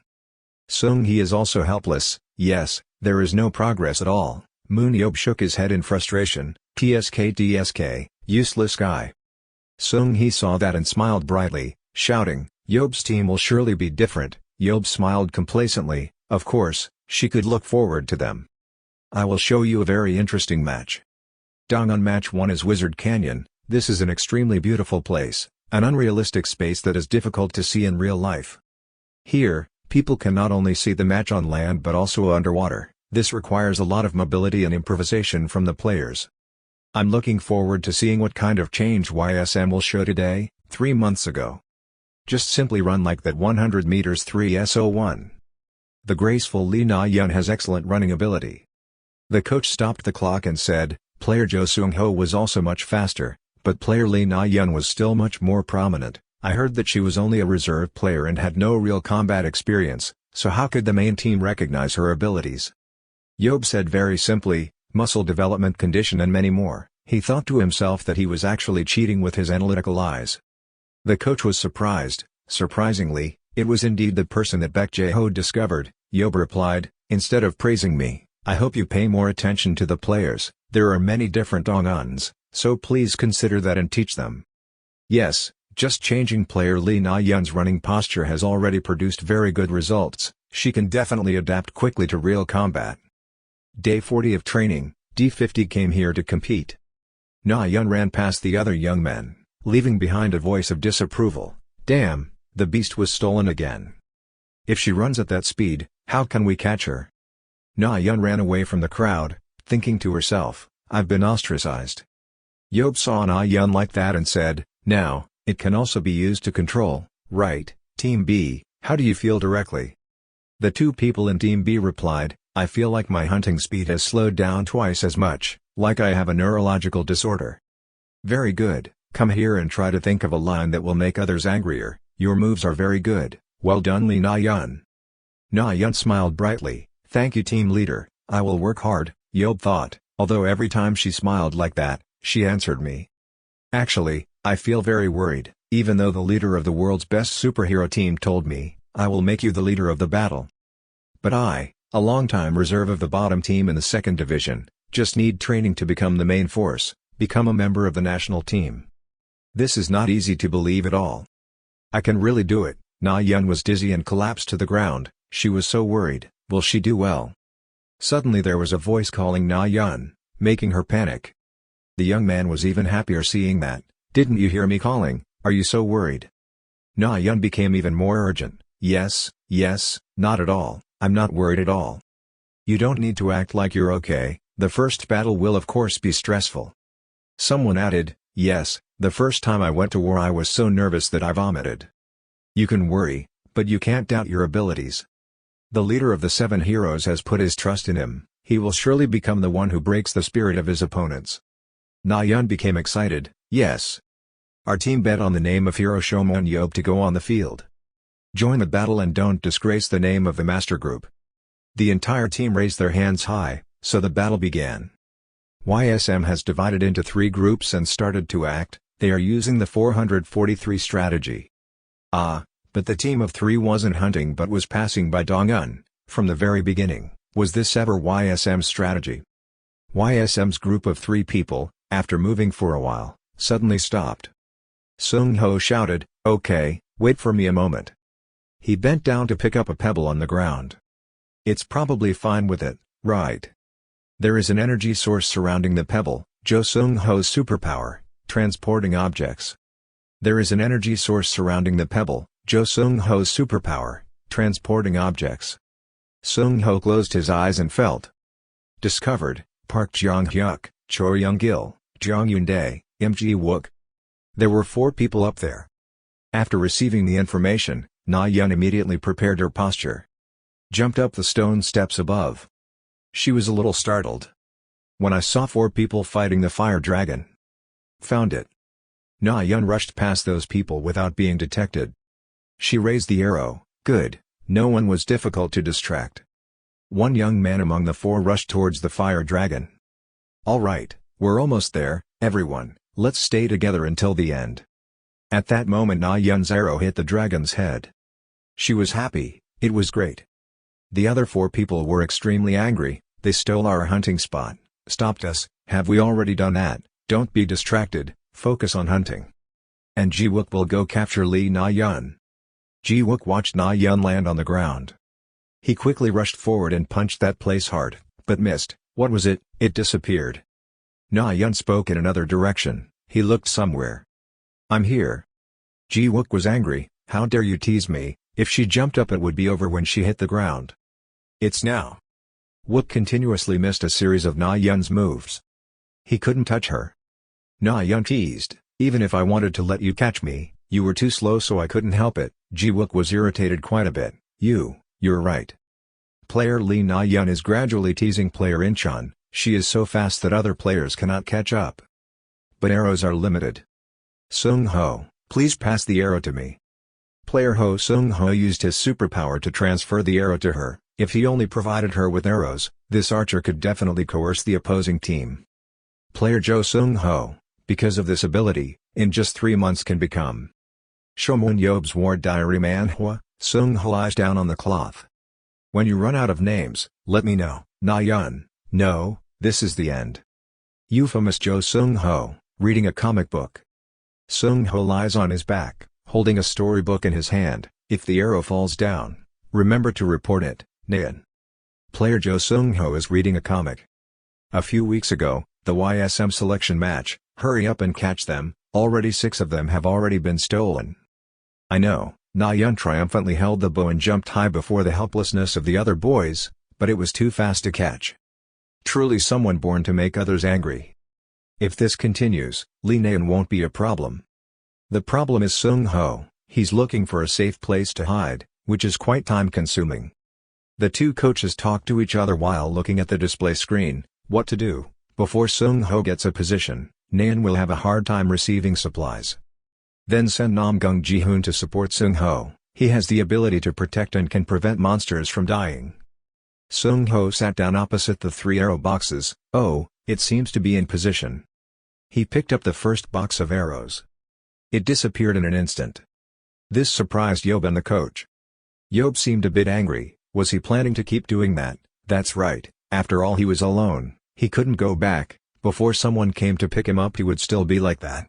Sung-hee is also helpless. "Yes, there is no progress at all." Moon Yob shook his head in frustration. "TSK, useless guy." Sung-hee saw that and smiled brightly, shouting, "Yob's team will surely be different." Yob smiled complacently. Of course, she could look forward to them. "I will show you a very interesting match." Dongwon Match 1 is Wizard Canyon. This is an extremely beautiful place, an unrealistic space that is difficult to see in real life. Here, people can not only see the match on land but also underwater. This requires a lot of mobility and improvisation from the players. I'm looking forward to seeing what kind of change YSM will show today. 3 months ago. Just simply run like that 100 meters 3s01. The graceful Lee Na-yeon has excellent running ability. The coach stopped the clock and said, player Jo Seung-ho was also much faster, but player Lee Na-yeon was still much more prominent. I heard that she was only a reserve player and had no real combat experience, so how could the main team recognize her abilities? Yob said very simply, muscle development condition and many more. He thought to himself that he was actually cheating with his analytical eyes. The coach was surprised. Surprisingly, it was indeed the person that Baek Jae-ho discovered. Yob replied, instead of praising me, I hope you pay more attention to the players. There are many different Dongwons, so please consider that and teach them. Yes, just changing player Lee Na-yeon's running posture has already produced very good results. She can definitely adapt quickly to real combat. Day 40 of training, D50 came here to compete. Na-yeon ran past the other young men, leaving behind a voice of disapproval. Damn, the beast was stolen again. If she runs at that speed, how can we catch her? Na-yeon ran away from the crowd, thinking to herself, I've been ostracized. Yob saw Na-yeon like that and said, now, it can also be used to control, right? Team B, how do you feel directly? The two people in Team B replied, I feel like my hunting speed has slowed down twice as much, like I have a neurological disorder. Very good, come here and try to think of a line that will make others angrier. Your moves are very good, well done Lee Na-yeon. Na-yeon smiled brightly, thank you team leader, I will work hard, Yob thought, although every time she smiled like that, she answered me. Actually, I feel very worried, even though the leader of the world's best superhero team told me, I will make you the leader of the battle. But I, a long-time reserve of the bottom team in the second division, just need training to become the main force, become a member of the national team. This is not easy to believe at all. I can really do it. Na-yeon was dizzy and collapsed to the ground, she was so worried, will she do well? Suddenly there was a voice calling Na-yeon, making her panic. The young man was even happier seeing that. Didn't you hear me calling, are you so worried? Na-yeon became even more urgent, yes, not at all, I'm not worried at all. You don't need to act like you're okay, the first battle will of course be stressful. Someone added, yes, the first time I went to war I was so nervous that I vomited. You can worry, but you can't doubt your abilities. The leader of the 7 heroes has put his trust in him, he will surely become the one who breaks the spirit of his opponents. Na-yeon became excited, yes. Our team bet on the name of hero Seomun Yob to go on the field. Join the battle and don't disgrace the name of the master group. The entire team raised their hands high, so the battle began. YSM has divided into 3 groups and started to act, they are using the 443 strategy. But the team of 3 wasn't hunting but was passing by Dongwon, from the very beginning, Was this ever YSM's strategy? YSM's group of 3 people, after moving for a while, suddenly stopped. Sung-ho shouted, "Okay, wait for me a moment." He bent down to pick up a pebble on the ground. "It's probably fine with it, right?" There is an energy source surrounding the pebble, Jo Sung-ho's superpower, transporting objects. There is an energy source surrounding the pebble, Jo Sung-ho's superpower, transporting objects. Sung-ho closed his eyes and felt. Discovered, Park Jong-hyuk, Choi Young-gil, Jong Yoon-dae, Im Ji-wook. There were 4 people up there. After receiving the information, Na-yeon immediately prepared her posture. Jumped up the stone steps above. She was a little startled. "When I saw 4 people fighting the fire dragon. Found it." Na-yeon rushed past those people without being detected. She raised the arrow. Good, no one was difficult to distract. One young man among the 4 rushed towards the fire dragon. "All right, we're almost there, everyone, let's stay together until the end." At that moment Na-yeon's arrow hit the dragon's head. She was happy, it was great. The other 4 people were extremely angry. "They stole our hunting spot, stopped us, have we already done that? Don't be distracted, focus on hunting. And Ji-wook will go capture Lee Na-yeon." Ji-wook watched Na-yeon land on the ground. He quickly rushed forward and punched that place hard, but missed. What was it? It disappeared. Na-yeon spoke in another direction. He looked somewhere. "I'm here." Ji-wook was angry. "How dare you tease me?" If she jumped up it would be over when she hit the ground. "It's now." Wook continuously missed a series of Na-yeon's moves. He couldn't touch her. Na-yeon teased, "Even if I wanted to let you catch me, you were too slow so I couldn't help it." Ji-wook was irritated quite a bit. You're right. Player Lee Na-yeon is gradually teasing player Incheon. She is so fast that other players cannot catch up. But arrows are limited. "Sung-ho, please pass the arrow to me." Player Ho Sung-ho used his superpower to transfer the arrow to her. If he only provided her with arrows, this archer could definitely coerce the opposing team. Player Jo Sung-ho, because of this ability, in just 3 months can become Seomun Yob's War Diary Manhwa. Sung-ho lies down on the cloth. "When you run out of names, let me know." Na-yeon, "No, this is the end." Euphemous Jo Sung-ho, reading a comic book. Sung-ho lies on his back, holding a storybook in his hand. "If the arrow falls down, remember to report it, Nayeon." Player Jo Sung-ho is reading a comic. A few weeks ago, the YSM selection match, hurry up and catch them, already 6 of them have already been stolen. "I know." Na-yeon triumphantly held the bow and jumped high before the helplessness of the other boys, but it was too fast to catch. Truly someone born to make others angry. If this continues, Lee Na-yeon won't be a problem. The problem is Sung-ho. He's looking for a safe place to hide, which is quite time-consuming. The 2 coaches talk to each other while looking at the display screen. What to do? Before Sung-ho gets a position, Na-yeon will have a hard time receiving supplies. Then send Nam-gung Ji-hoon to support Sung-ho. He has the ability to protect and can prevent monsters from dying. Sung-ho sat down opposite the 3 arrow boxes. Oh, it seems to be in position. He picked up the first box of arrows. It disappeared in an instant. This surprised Yob and the coach. Yob seemed a bit angry. Was he planning to keep doing that? That's right, after all he was alone, he couldn't go back. Before someone came to pick him up he would still be like that.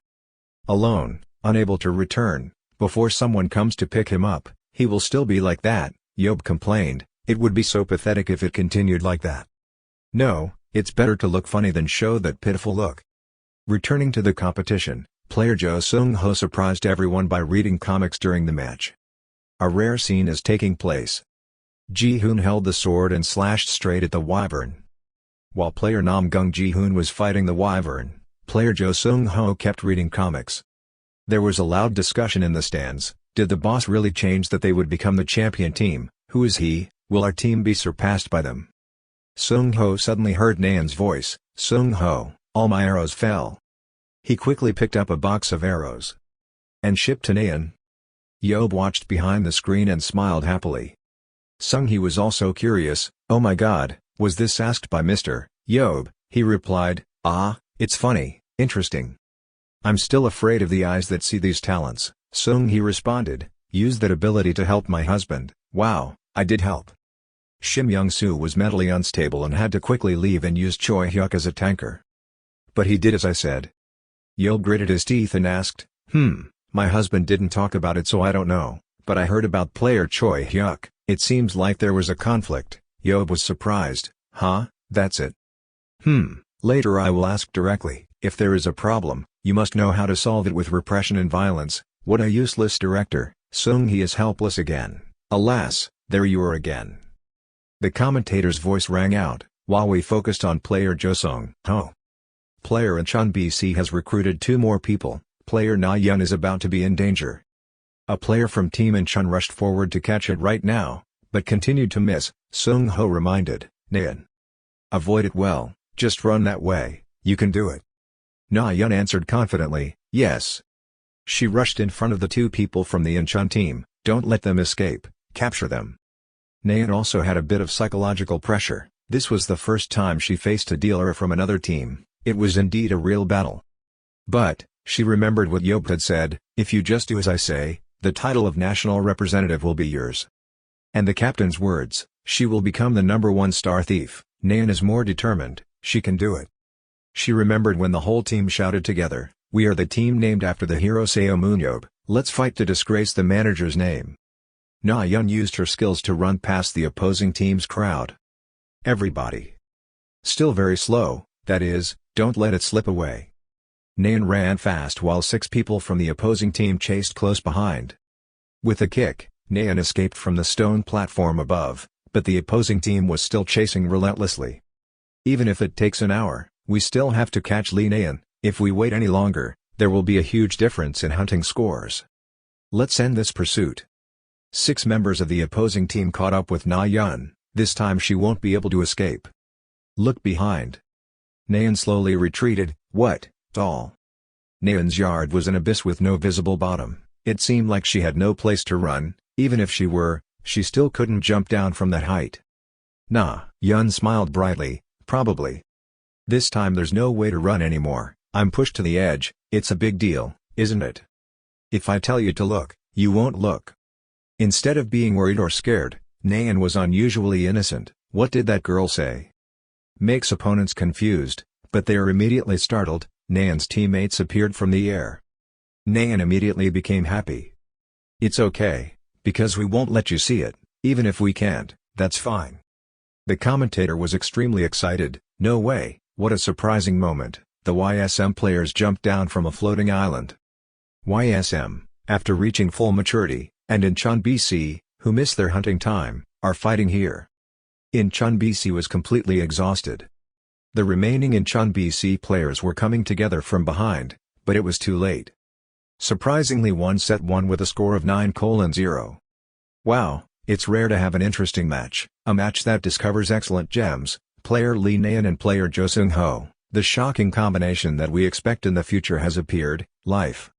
Alone, unable to return. Before someone comes to pick him up, he will still be like that, Yob complained. It would be so pathetic if it continued like that. No, it's better to look funny than show that pitiful look. Returning to the competition, player Jo Sung-ho surprised everyone by reading comics during the match. A rare scene is taking place. Ji-hoon held the sword and slashed straight at the wyvern. While player Nam-gung Ji-hoon was fighting the wyvern, player Jo Sung-ho kept reading comics. There was a loud discussion in the stands. Did the boss really change that they would become the champion team? Who is he? Will our team be surpassed by them? Sung-ho suddenly heard Na-yeon's voice. Sung-ho, all my arrows fell. He quickly picked up a box of arrows and shipped to Na-yeon. Yob watched behind the screen and smiled happily. Sung-hee was also curious. Oh my god, was this asked by Mr. Yob? He replied, ah, it's funny, interesting. I'm still afraid of the eyes that see these talents. Sung-hee responded, use that ability to help my husband. Wow, I did help. Shim Young-soo was mentally unstable and had to quickly leave and use Choi Hyuk as a tanker. But he did as I said. Yob gritted his teeth and asked, my husband didn't talk about it so I don't know, but I heard about player Choi Hyuk. It seems like there was a conflict. Yob was surprised. Huh, that's it. Later I will ask directly. If there is a problem, you must know how to solve it with repression and violence. What a useless director. Sung-hee is helpless again. Alas, there you are again. The commentator's voice rang out, while we focused on player Jo Sung-ho. Player Incheon BC has recruited 2 more people. Player Na-yeon is about to be in danger. A player from Team Incheon rushed forward to catch it right now, but continued to miss. Sung-ho reminded, Na-yeon. Avoid it well, just run that way, you can do it. Na-yeon answered confidently, yes. She rushed in front of the 2 people from the Incheon team. Don't let them escape, capture them. Na-yeon also had a bit of psychological pressure. This was the first time she faced a dealer from another team. It was indeed a real battle. But, she remembered what Yob had said, if you just do as I say, the title of national representative will be yours. And the captain's words, she will become the #1 star thief. Na-yeon is more determined, she can do it. She remembered when the whole team shouted together, we are the team named after the hero Seomun Yob, let's fight to disgrace the manager's name. Na-yeon used her skills to run past the opposing team's crowd. Everybody. Still very slow, that is, don't let it slip away. Na-yeon ran fast while 6 people from the opposing team chased close behind. With a kick, Na-yeon escaped from the stone platform above, but the opposing team was still chasing relentlessly. Even if it takes an hour, we still have to catch Na-yeon. If we wait any longer, there will be a huge difference in hunting scores. Let's end this pursuit. 6 members of the opposing team caught up with Na-yeon. This time she won't be able to escape. Look behind. Na-yeon slowly retreated. What, all? Na-yeon's yard was an abyss with no visible bottom. It seemed like she had no place to run. Even if she were, she still couldn't jump down from that height. Na-yeon smiled brightly. Probably. This time there's no way to run anymore. I'm pushed to the edge. It's a big deal, isn't it? If I tell you to look, you won't look. Instead of being worried or scared, Na-yeon was unusually innocent. What did that girl say? Makes opponents confused, but they are immediately startled. Na-yeon's teammates appeared from the air. Na-yeon immediately became happy. It's okay, because we won't let you see it, even if we can't, that's fine. The commentator was extremely excited. No way, what a surprising moment. The YSM players jumped down from a floating island. YSM, after reaching full maturity, and Incheon BC, who missed their hunting time, are fighting here. Incheon BC was completely exhausted. The remaining Incheon BC players were coming together from behind, but it was too late. Surprisingly, one set won with a score of 9-0. Wow, it's rare to have an interesting match, a match that discovers excellent gems, player Lee Na-yeon and player Jo Sung-ho. The shocking combination that we expect in the future has appeared, life.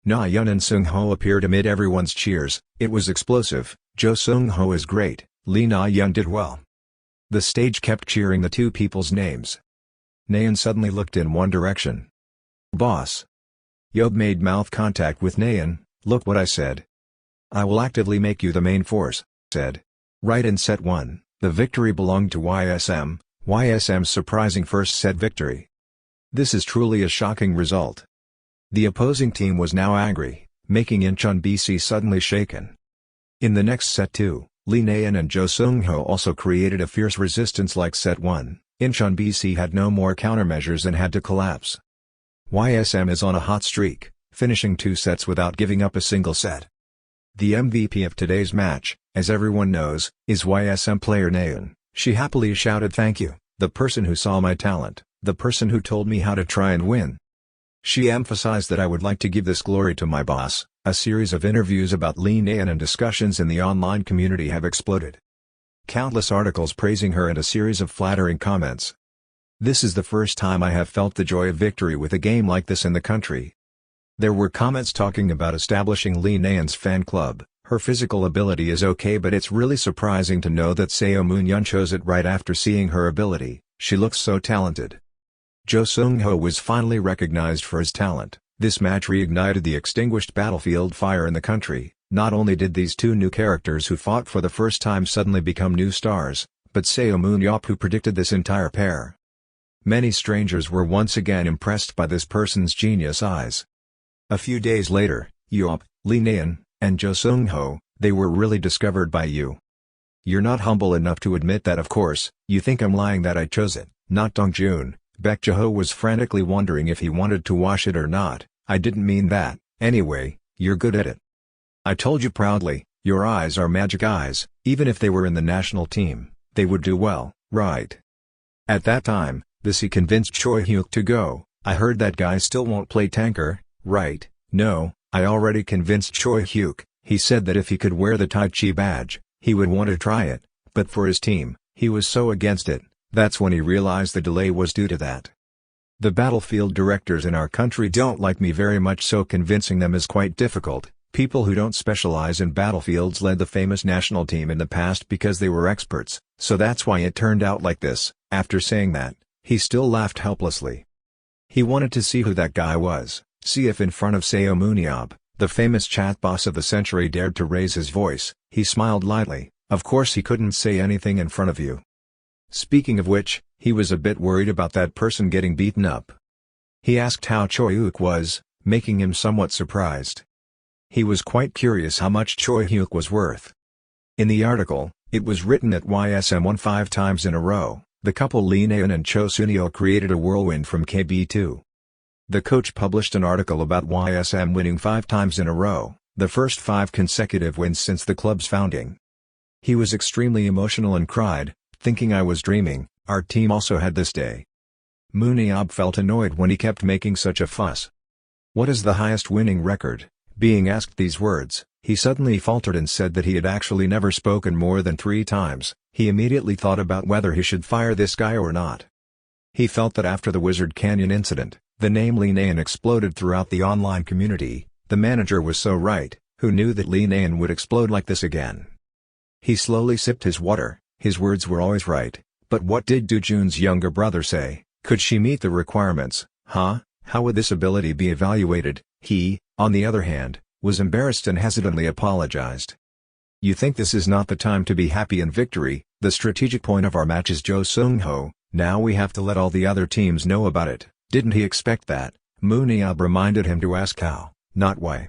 Na-yeon and Sung-ho appeared amid everyone's cheers. It was explosive. Jo Sung-ho is great, Lee Na-yeon did well. The stage kept cheering the 2 people's names. Na-yeon suddenly looked in one direction. Boss. Yob made mouth contact with Na-yeon. Look what I said. I will actively make you the main force, said. Right in set 1, the victory belonged to YSM. YSM's surprising first set victory. This is truly a shocking result. The opposing team was now angry, making Incheon BC suddenly shaken. In the next set too, Lee Na-yeon and Jo Sung-ho also created a fierce resistance like set 1. Incheon BC had no more countermeasures and had to collapse. YSM is on a hot streak, finishing 2 sets without giving up a single set. The MVP of today's match, as everyone knows, is YSM player Na-yeon. She happily shouted thank you, the person who saw my talent, the person who told me how to try and win. She emphasized that I would like to give this glory to my boss. A series of interviews about Lee Na-yeon and discussions in the online community have exploded. Countless articles praising her and a series of flattering comments. This is the first time I have felt the joy of victory with a game like this in the country. There were comments talking about establishing Lee Na-yeon's fan club. Her physical ability is okay, but it's really surprising to know that Seomun Yob chose it right after seeing her ability. She looks so talented. Jo Sung-ho was finally recognized for his talent. This match reignited the extinguished battlefield fire in the country. Not only did these two new characters who fought for the first time suddenly become new stars, but Seomun Yob who predicted this entire pair. Many strangers were once again impressed by this person's genius eyes. A few days later, Yob, Lee Naeun, and Jo Seung-ho, they were really discovered by you. You're not humble enough to admit that, of course. You think I'm lying that I chose it, not Dongjun. Baek Jo-ho was frantically wondering if he wanted to wash it or not. I didn't mean that. Anyway, you're good at it. I told you proudly, your eyes are magic eyes. Even if they were in the national team, they would do well, right? At that time, he convinced Choi Hyuk to go. I heard that guy still won't play tanker, right? No, I already convinced Choi Hyuk. He said that if he could wear the Tai Chi badge, he would want to try it, but for his team, he was so against it. That's when he realized the delay was due to that. The battlefield directors in our country don't like me very much, so convincing them is quite difficult. People who don't specialize in battlefields led the famous national team in the past because they were experts, so that's why it turned out like this. After saying that, he still laughed helplessly. He wanted to see who that guy was, see if in front of Seomun Yob, the famous chat boss of the century, dared to raise his voice. He smiled lightly. Of course he couldn't say anything in front of you. Speaking of which, he was a bit worried about that person getting beaten up. He asked how Choi Hyuk was, making him somewhat surprised. He was quite curious how much Choi Hyuk was worth. In the article, it was written that YSM won 5 times in a row. The couple Lee Naeun and Cho Suneo created a whirlwind from KB2. The coach published an article about YSM winning 5 times in a row, the first 5 consecutive wins since the club's founding. He was extremely emotional and cried, thinking I was dreaming. Our team also had this day. Moon Yob felt annoyed when he kept making such a fuss. What is the highest winning record? Being asked these words, he suddenly faltered and said that he had actually never spoken more than 3 times. He immediately thought about whether he should fire this guy or not. He felt that after the Wizard Canyon incident, the name Lee Naeun exploded throughout the online community. The manager was so right. Who knew that Lee Naeun would explode like this again? He slowly sipped his water. His words were always right, but what did Do-jun's younger brother say? Could she meet the requirements? How would this ability be evaluated? He, on the other hand, was embarrassed and hesitantly apologized. You think this is not the time to be happy in victory? The strategic point of our match is Jo Seung-ho. Now we have to let all the other teams know about it. Didn't he expect that? Moon Yob reminded him to ask how, not why.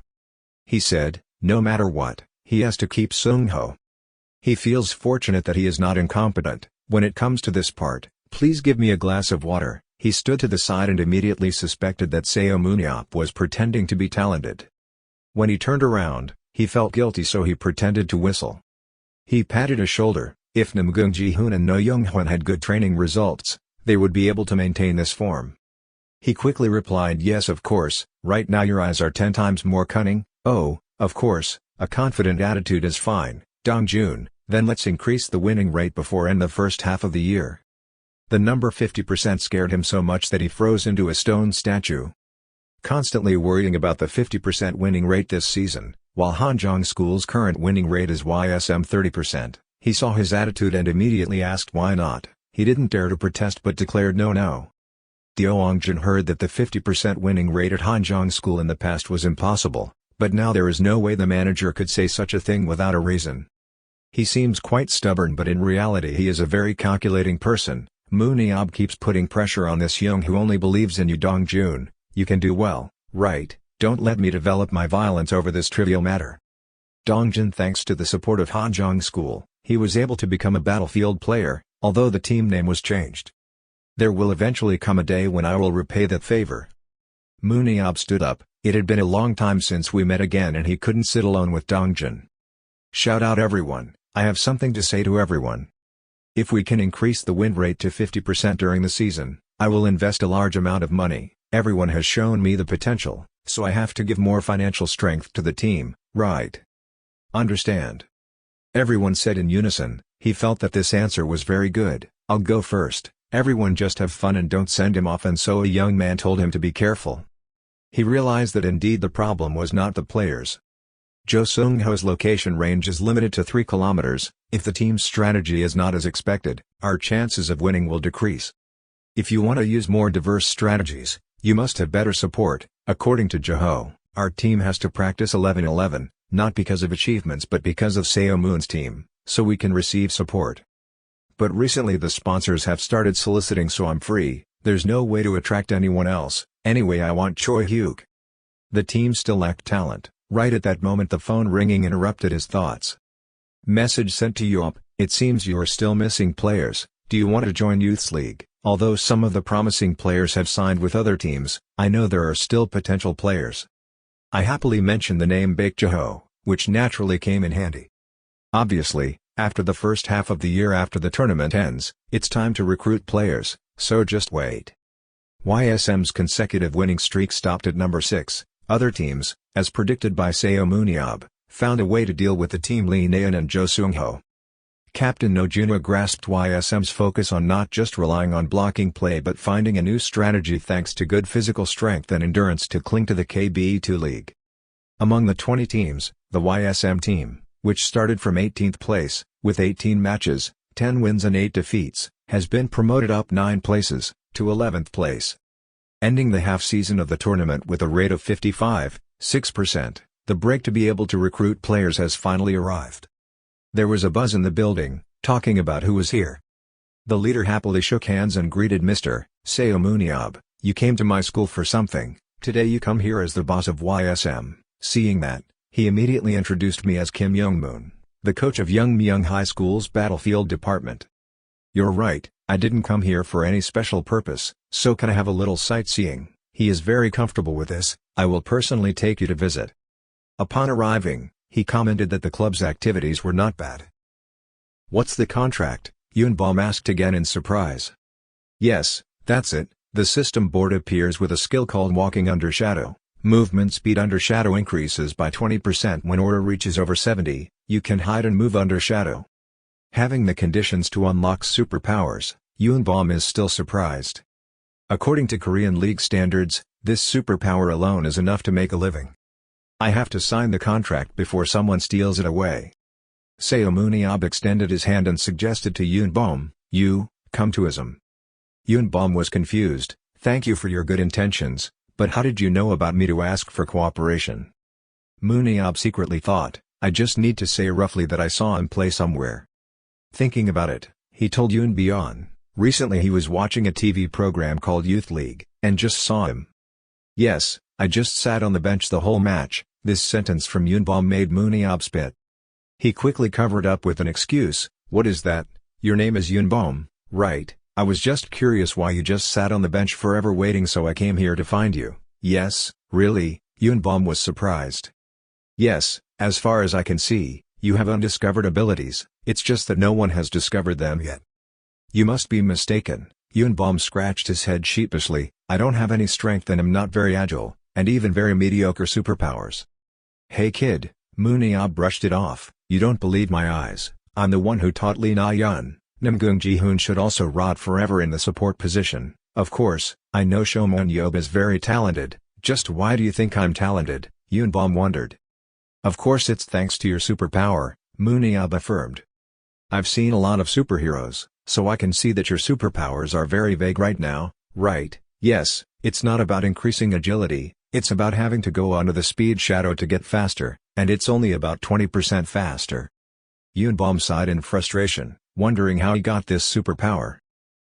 He said, no matter what, he has to keep Seung-ho. He feels fortunate that he is not incompetent. When it comes to this part, please give me a glass of water. He stood to the side and immediately suspected that Seomun Yob was pretending to be talented. When he turned around, he felt guilty, so he pretended to whistle. He patted his shoulder. If Namgung Ji-hoon and No Young-hwan had good training results, they would be able to maintain this form. He quickly replied, yes, of course. Right now your eyes are 10 times more cunning. Oh, of course, a confident attitude is fine. Dongjun, then let's increase the winning rate before end the first half of the year. The number 50% scared him so much that he froze into a stone statue. Constantly worrying about the 50% winning rate this season, while Hanjong School's current winning rate is YSM 30%, he saw his attitude and immediately asked why not. He didn't dare to protest but declared no. Deongjin heard that the 50% winning rate at Hanjong School in the past was impossible, but now there is no way the manager could say such a thing without a reason. He seems quite stubborn, but in reality he is a very calculating person. Moon Yob keeps putting pressure on this young who only believes in you. Dongjun, you can do well, right? Don't let me develop my violence over this trivial matter. Dongjun, thanks to the support of Hanjong School, he was able to become a battlefield player, although the team name was changed. There will eventually come a day when I will repay that favor. Moon Yob stood up. It had been a long time since we met again and he couldn't sit alone with Dongjun. Shout out everyone, I have something to say to everyone. If we can increase the win rate to 50% during the season, I will invest a large amount of money. Everyone has shown me the potential, so I have to give more financial strength to the team, right? Understand? Everyone said in unison. He felt that this answer was very good. I'll go first. Everyone just have fun and don't send him off, and so a young man told him to be careful. He realized that indeed the problem was not the players. Jo Seung-ho's location range is limited to 3 kilometers. If the team's strategy is not as expected, our chances of winning will decrease. If you want to use more diverse strategies, you must have better support. According to Jo-ho, our team has to practice 11-11. not because of achievements but because of Seomun's team, so we can receive support. But recently the sponsors have started soliciting, so I'm free, there's no way to attract anyone else, anyway I want Choi Hyuk. The team still lacked talent. Right at that moment the phone ringing interrupted his thoughts. Message sent to Yob, it seems you are still missing players, do you want to join Youth's League? Although some of the promising players have signed with other teams, I know there are still potential players. I happily mentioned the name Baek Jae-ho, which naturally came in handy. Obviously, after the first half of the year after the tournament ends, it's time to recruit players, so just wait. YSM's consecutive winning streak stopped at number 6. Other teams, as predicted by Seomun Yob, found a way to deal with the team Lee Na-eun and Jo Seung-ho. Captain No Junho grasped YSM's focus on not just relying on blocking play but finding a new strategy thanks to good physical strength and endurance to cling to the KBE2 league. Among the 20 teams, the YSM team, which started from 18th place, with 18 matches, 10 wins and 8 defeats, has been promoted up 9 places, to 11th place. Ending the half-season of the tournament with a rate of 55.6%, the break to be able to recruit players has finally arrived. There was a buzz in the building, talking about who was here. The leader happily shook hands and greeted Mr. Seomun Yob, you came to my school for something, today you come here as the boss of YSM. Seeing that, he immediately introduced me as Kim Young-moon, the coach of Youngmyung High School's battlefield department. You're right, I didn't come here for any special purpose, so can I have a little sightseeing? He is very comfortable with this, I will personally take you to visit. Upon arriving, he commented that the club's activities were not bad. What's the contract? Yoonbom asked again in surprise. Yes, that's it, the system board appears with a skill called Walking Under Shadow. Movement speed under shadow increases by 20% when order reaches over 70, you can hide and move under shadow. Having the conditions to unlock superpowers, Yoonbom is still surprised. According to Korean League standards, this superpower alone is enough to make a living. I have to sign the contract before someone steals it away. Seomun Yob extended his hand and suggested to Yoonbom, you, come to ISM. Yoonbom was confused, thank you for your good intentions, but how did you know about me to ask for cooperation? Moon Yob secretly thought, I just need to say roughly that I saw him play somewhere. Thinking about it, he told Yoonbyeon, recently he was watching a TV program called Youth League, and just saw him. Yes, I just sat on the bench the whole match. This sentence from Yoonbom made Moon Yob spit. He quickly covered up with an excuse, what is that, your name is Yoonbom, right, I was just curious why you just sat on the bench forever waiting so I came here to find you. Yes, really, Yoonbom was surprised. Yes, as far as I can see, you have undiscovered abilities, it's just that no one has discovered them yet. You must be mistaken, Yoonbom scratched his head sheepishly, I don't have any strength and am not very agile, and even very mediocre superpowers. Hey kid, Moon Yob brushed it off, you don't believe my eyes, I'm the one who taught Lee Na-eun, Namgung Ji-hoon should also rot forever in the support position, of course, I know Seomun Yob is very talented, just why do you think I'm talented, Yoonbom wondered. Of course it's thanks to your superpower, Moon Yob affirmed. I've seen a lot of superheroes, so I can see that your superpowers are very vague right now, right, yes, it's not about increasing agility, it's about having to go onto the speed shadow to get faster, and it's only about 20% faster. Yoonbom sighed in frustration, wondering how he got this superpower.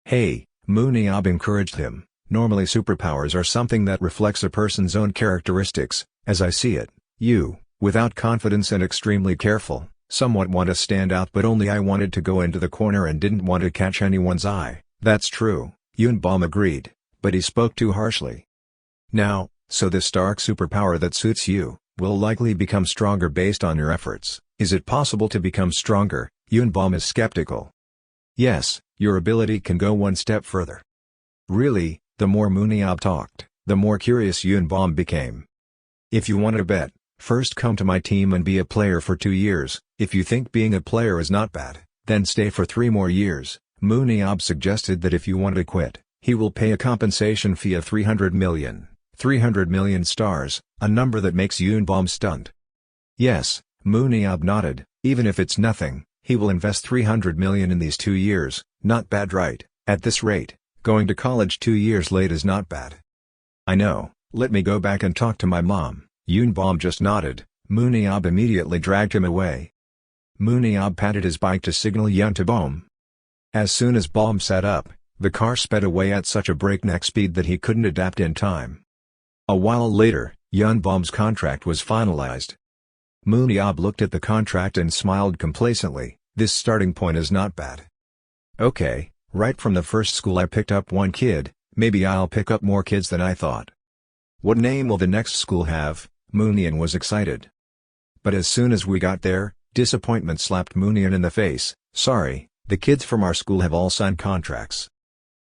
Hey, Moon Yob encouraged him, normally superpowers are something that reflects a person's own characteristics, as I see it, you, without confidence and extremely careful, somewhat want to stand out but only I wanted to go into the corner and didn't want to catch anyone's eye, that's true, Yoonbom agreed, but he spoke too harshly. Now, so this dark superpower that suits you, will likely become stronger based on your efforts, is it possible to become stronger? Yoonbom is skeptical. Yes, your ability can go one step further. Really, the more Moon Yob talked, the more curious Yoonbom became. If you want to bet, first come to my team and be a player for 2 years, if you think being a player is not bad, then stay for 3 more years, Moon Yob suggested that if you want to quit, he will pay a compensation fee of 300 million. 300 million stars, a number that makes Yoonbom stunned. Yes, Moon Yob nodded, even if it's nothing, he will invest 300 million in these 2 years, not bad right, at this rate, going to college 2 years late is not bad. I know, let me go back and talk to my mom, Yoonbom just nodded, Moon Yob immediately dragged him away. Moon Yob patted his bike to signal Yun to Bohm. As soon as Bohm sat up, the car sped away at such a breakneck speed that he couldn't adapt in time. A while later, Yun Bohm's contract was finalized. Moon Yob looked at the contract and smiled complacently. This starting point is not bad. Okay, right from the first school I picked up one kid, maybe I'll pick up more kids than I thought. What name will the next school have? Moonian was excited. But as soon as we got there, disappointment slapped Moonian in the face. Sorry, the kids from our school have all signed contracts.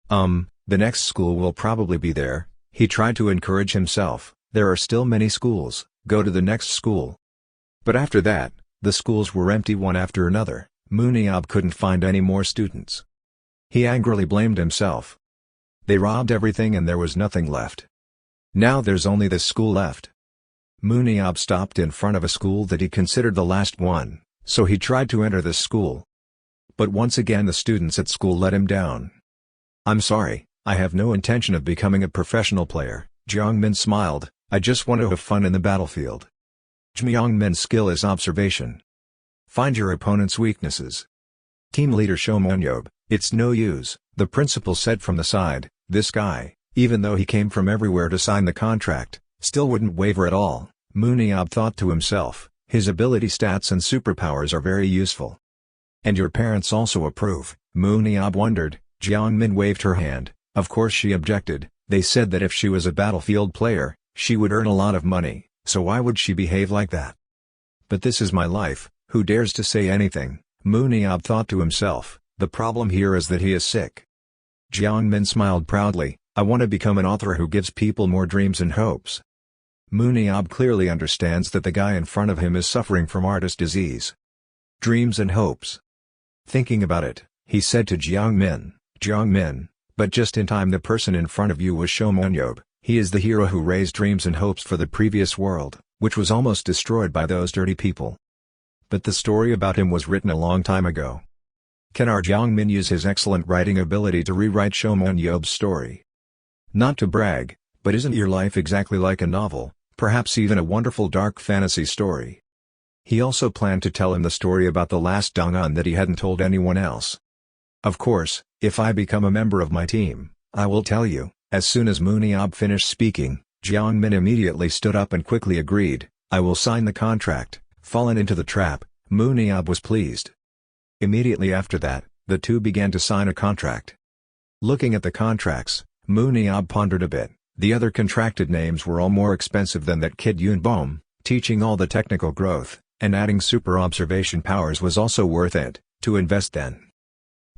The next school will probably be there. He tried to encourage himself. There are still many schools, go to the next school. But after that, the schools were empty one after another. Moon Yob couldn't find any more students. He angrily blamed himself. They robbed everything and there was nothing left. Now there's only this school left. Moon Yob stopped in front of a school that he considered the last one, so he tried to enter this school. But once again the students at school let him down. I'm sorry, I have no intention of becoming a professional player, Jiangmin smiled, I just want to have fun in the battlefield. Jiangmin's skill is observation. Find your opponent's weaknesses. Team leader Seomun Yob, it's no use, the principal said from the side. This guy, even though he came from everywhere to sign the contract, still wouldn't waver at all. Moon Yob thought to himself, his ability stats and superpowers are very useful. And your parents also approve, Moon Yob wondered. Jiangmin waved her hand. Of course she objected. They said that if she was a battlefield player, she would earn a lot of money, so why would she behave like that? But this is my life, who dares to say anything? Moon Yob thought to himself, the problem here is that he is sick. Jiangmin smiled proudly, I want to become an author who gives people more dreams and hopes. Moon Yob clearly understands that the guy in front of him is suffering from artist disease. Dreams and hopes. Thinking about it, he said to Jiangmin, Jiangmin, but just in time the person in front of you was Seomun Yob. He is the hero who raised dreams and hopes for the previous world, which was almost destroyed by those dirty people. But the story about him was written a long time ago. Can our Jiangmin use his excellent writing ability to rewrite Seomun Yob's story? Not to brag, but isn't your life exactly like a novel, perhaps even a wonderful dark fantasy story? He also planned to tell him the story about the last Dong'un that he hadn't told anyone else. Of course, if I become a member of my team, I will tell you. As soon as Moon Yob finished speaking, Jiangmin immediately stood up and quickly agreed, I will sign the contract. Fallen into the trap, Moon Yob was pleased. Immediately after that, the two began to sign a contract. Looking at the contracts, Moon Yob pondered a bit. The other contracted names were all more expensive than that kid Yun Bohm. Teaching all the technical growth, and adding super observation powers was also worth it, to invest then.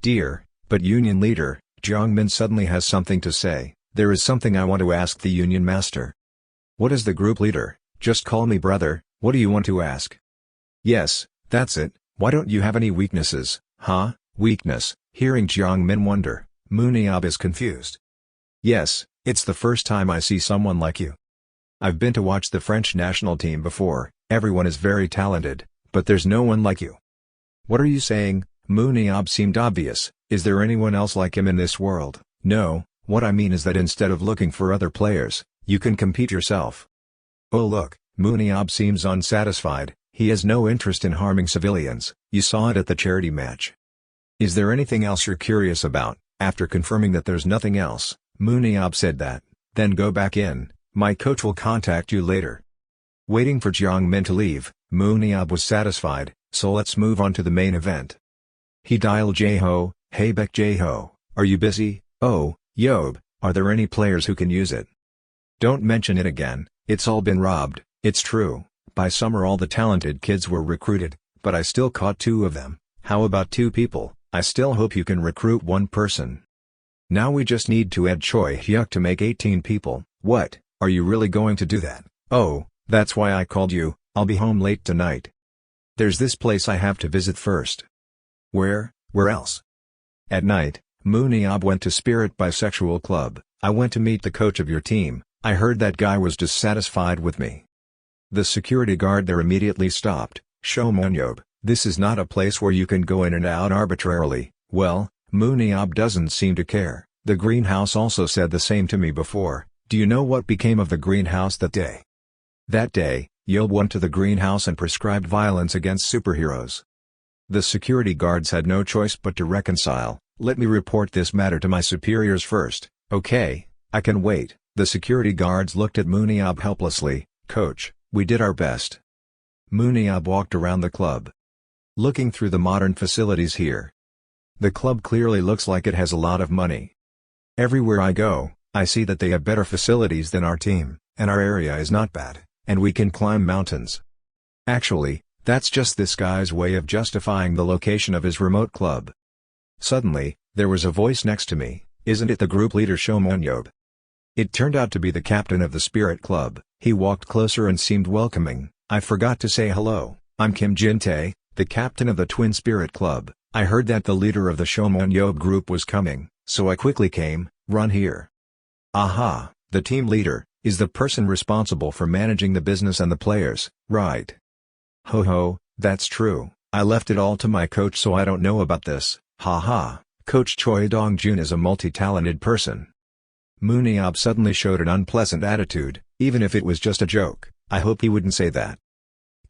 Dear, but Union leader, Jiangmin suddenly has something to say. There is something I want to ask the Union master. What is the group leader? Just call me brother, what do you want to ask? Yes, that's it, why don't you have any weaknesses? Huh, weakness? Hearing Jiangmin wonder, Moon Yob is confused. Yes, it's the first time I see someone like you. I've been to watch the French national team before, everyone is very talented, but there's no one like you. What are you saying? Moon Yob seemed obvious. Is there anyone else like him in this world? No, what I mean is that instead of looking for other players, you can compete yourself. Oh look, Moon Yob seems unsatisfied, he has no interest in harming civilians, you saw it at the charity match. Is there anything else you're curious about? After confirming that there's nothing else, Moon Yob said that, then go back in, my coach will contact you later. Waiting for Jiangmin to leave, Moon Yob was satisfied, so let's move on to the main event. He dialed J-Ho, hey Beck J-Ho, are you busy? Oh, Yob, are there any players who can use it? Don't mention it again, it's all been robbed, it's true, by summer all the talented kids were recruited, but I still caught 2 of them, how about 2 people, I still hope you can recruit 1 person. Now we just need to add Choi Hyuk to make 18 people, what, are you really going to do that? Oh, that's why I called you, I'll be home late tonight. There's this place I have to visit first. Where else? At night, Moon Yob went to Spirit Bisexual Club. I went to meet the coach of your team, I heard that guy was dissatisfied with me. The security guard there immediately stopped, Seomun Yob, this is not a place where you can go in and out arbitrarily. Well, Moon Yob doesn't seem to care. The greenhouse also said the same to me before. Do you know what became of the greenhouse that day? That day, Yob went to the greenhouse and prescribed violence against superheroes. The security guards had no choice but to reconcile. "Let me report this matter to my superiors first." "Okay, I can wait." The security guards looked at Yob helplessly. "Coach, we did our best." Yob walked around the club, looking through the modern facilities here. The club clearly looks like it has a lot of money. Everywhere I go, I see that they have better facilities than our team, and our area is not bad, and we can climb mountains. Actually, that's just this guy's way of justifying the location of his remote club. Suddenly, there was a voice next to me. "Isn't it the group leader Seomun Yob?" It turned out to be the captain of the Spirit Club. He walked closer and seemed welcoming. "I forgot to say hello, I'm Kim Jin-tae, the captain of the Twin Spirit Club. I heard that the leader of the Seomun Yob group was coming, so I quickly came. Run here." "Aha, the team leader is the person responsible for managing the business and the players, right?" "Ho ho, that's true. I left it all to my coach, so I don't know about this." "Ha. Coach Choi Dong-jun is a multi-talented person." Yob suddenly showed an unpleasant attitude. Even if it was just a joke, I hope he wouldn't say that.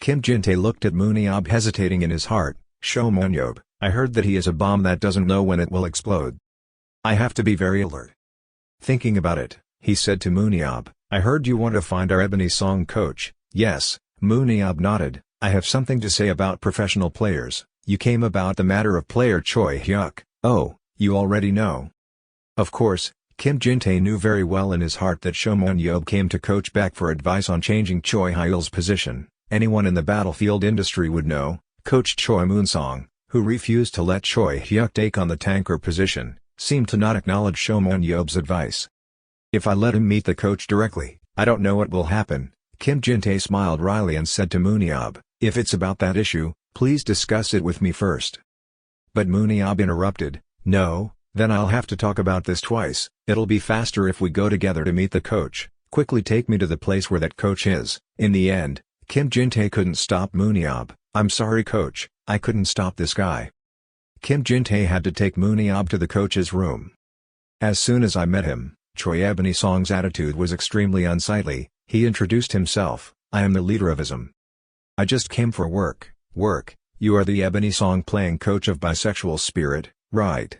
Kim Jin-tae looked at Yob, hesitating in his heart. "Seomun Yob, I heard that he is a bomb that doesn't know when it will explode. I have to be very alert." Thinking about it, he said to Yob, "I heard you want to find our Ebony Song coach." "Yes." Yob nodded. "I have something to say about professional players." "You came about the matter of player Choi Hyuk." "Oh, you already know." Of course, Kim Jin-tae knew very well in his heart that Seomun Yob came to coach back for advice on changing Choi Hyul's position. Anyone in the battlefield industry would know. Coach Choi Moon-song, who refused to let Choi Hyuk take on the tanker position, seemed to not acknowledge Seomun Yob's advice. "If I let him meet the coach directly, I don't know what will happen." Kim Jin-tae smiled wryly and said to Yob, "If it's about that issue, please discuss it with me first." But Yob interrupted. "No, then I'll have to talk about this twice. It'll be faster if we go together to meet the coach. Quickly take me to the place where that coach is." In the end, Kim Jin-tae couldn't stop Yob. "I'm sorry coach, I couldn't stop this guy." Kim Jin-tae had to take Yob to the coach's room. As soon as I met him, Choi Ebony Song's attitude was extremely unsightly. He introduced himself. "I am the leader of ISM. I just came for work." "Work? You are the Ebony Song playing coach of Bisexual Spirit, right?"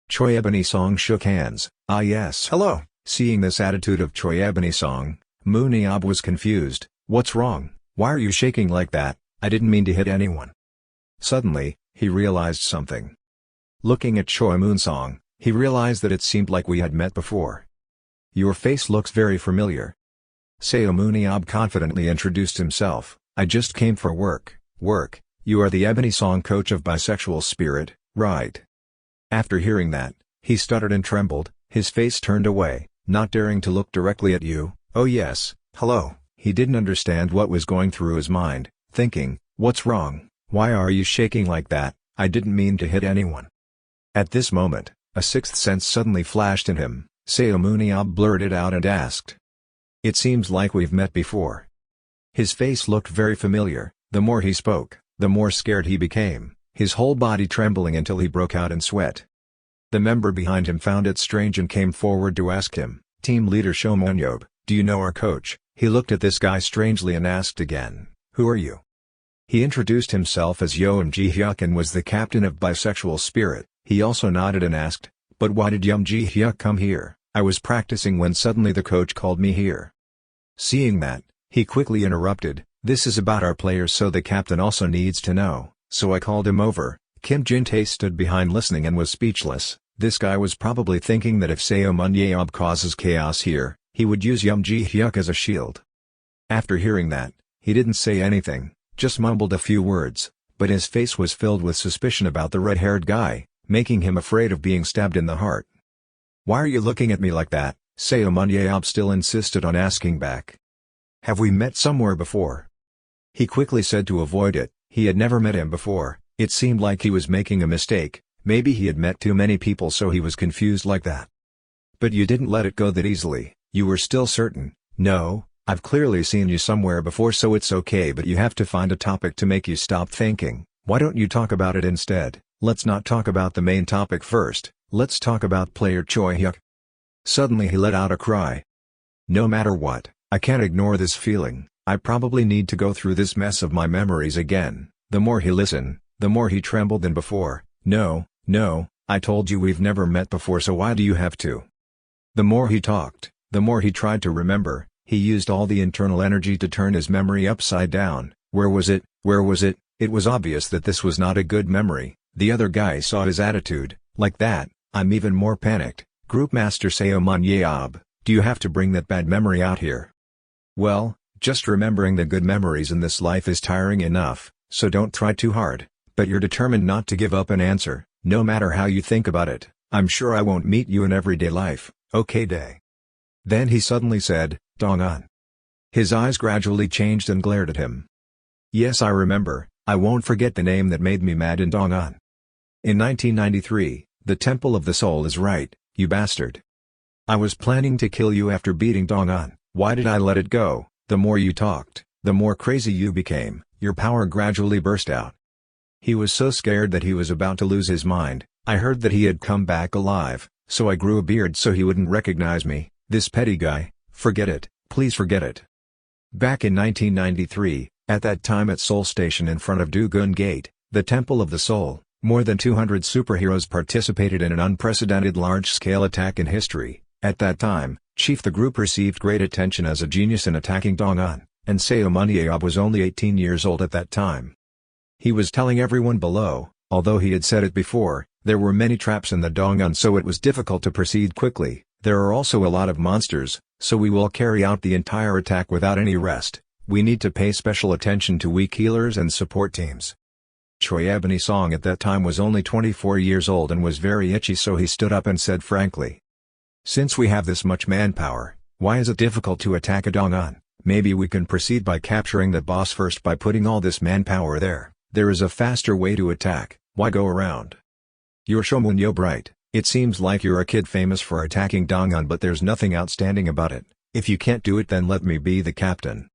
Choi Ebony Song shook hands. "Ah yes." "Hello." Seeing this attitude of Choi Ebony Song, Yob was confused. "What's wrong? Why are you shaking like that?" "I didn't mean to hit anyone." Suddenly, he realized something. Looking at Choi Moon-song, he realized that it seemed like we had met before. "Your face looks very familiar." Seomun Yob confidently introduced himself. "I just came for work." "Work? You are the Ebony Song coach of Bisexual Spirit, right?" After hearing that, he stuttered and trembled, his face turned away, not daring to look directly at you. "Oh yes, hello." He didn't understand what was going through his mind, thinking, "What's wrong? Why are you shaking like that?" "I didn't mean to hit anyone." At this moment, a sixth sense suddenly flashed in him. Seomun Yob blurted out and asked, "It seems like we've met before." His face looked very familiar. The more he spoke, the more scared he became, his whole body trembling until he broke out in sweat. The member behind him found it strange and came forward to ask him, "Team leader Seomun Yob, do you know our coach?" He looked at this guy strangely and asked again, "Who are you?" He introduced himself as Yeom Ji-hyuk and was the captain of Bisexual Spirit. He also nodded and asked, "But why did Yeom Ji-hyuk come here?" "I was practicing when suddenly the coach called me here." Seeing that, he quickly interrupted, "This is about our players, so the captain also needs to know, so I called him over." Kim Jin-tae stood behind listening and was speechless. This guy was probably thinking that if Seomun Yob causes chaos here, he would use Yeom Ji-hyuk as a shield. After hearing that, he didn't say anything, just mumbled a few words, but his face was filled with suspicion about the red-haired guy, making him afraid of being stabbed in the heart. "Why are you looking at me like that?" Seomun Yob still insisted on asking back. "Have we met somewhere before?" He quickly said to avoid it. He had never met him before. It seemed like he was making a mistake. Maybe he had met too many people, so he was confused like that. "But you didn't let it go that easily. You were still certain." "No, I've clearly seen you somewhere before, so it's okay, but you have to find a topic to make you stop thinking. Why don't you talk about it instead?" "Let's not talk about the main topic first, let's talk about player Choi Hyuk." Suddenly he let out a cry. "No matter what, I can't ignore this feeling. I probably need to go through this mess of my memories again. The more he listened, the more he trembled than before. No, I told you we've never met before, so why do you have to? The more he talked, the more he tried to remember. He used all the internal energy to turn his memory upside down. Where was it? Where was it? It was obvious that this was not a good memory. The other guy saw his attitude. Like that, I'm even more panicked. Group Master Seomun Yob, do you have to bring that bad memory out here? Well, just remembering the good memories in this life is tiring enough, so don't try too hard. But you're determined not to give up an answer, no matter how you think about it. I'm sure I won't meet you in everyday life, okay day. Then he suddenly said, Dong-un. His eyes gradually changed and glared at him. Yes, I remember. I won't forget the name that made me mad in Dong-un. In 1993, the Temple of the Soul is right, you bastard. I was planning to kill you after beating Dong-un. Why did I let it go? The more you talked, the more crazy you became. Your power gradually burst out. He was so scared that he was about to lose his mind. I heard that he had come back alive, so I grew a beard so he wouldn't recognize me. This petty guy, forget it, please forget it. Back in 1993, at that time at Seoul Station in front of Dugun Gate, the Temple of the Soul, more than 200 superheroes participated in an unprecedented large-scale attack in history. At that time, Chief the group received great attention as a genius in attacking Dong-un, and Seomun Yob was only 18 years old at that time. He was telling everyone below, although he had said it before, there were many traps in the Dong-un, so it was difficult to proceed quickly. There are also a lot of monsters, so we will carry out the entire attack without any rest. We need to pay special attention to weak healers and support teams. Choi Ebony Song at that time was only 24 years old and was very itchy, so he stood up and said frankly, since we have this much manpower, why is it difficult to attack a Dong-un? Maybe we can proceed by capturing the boss first by putting all this manpower there. There is a faster way to attack, why go around? You're Seomun Yob right, it seems like you're a kid famous for attacking Dong-un, but there's nothing outstanding about it. If you can't do it, then let me be the captain.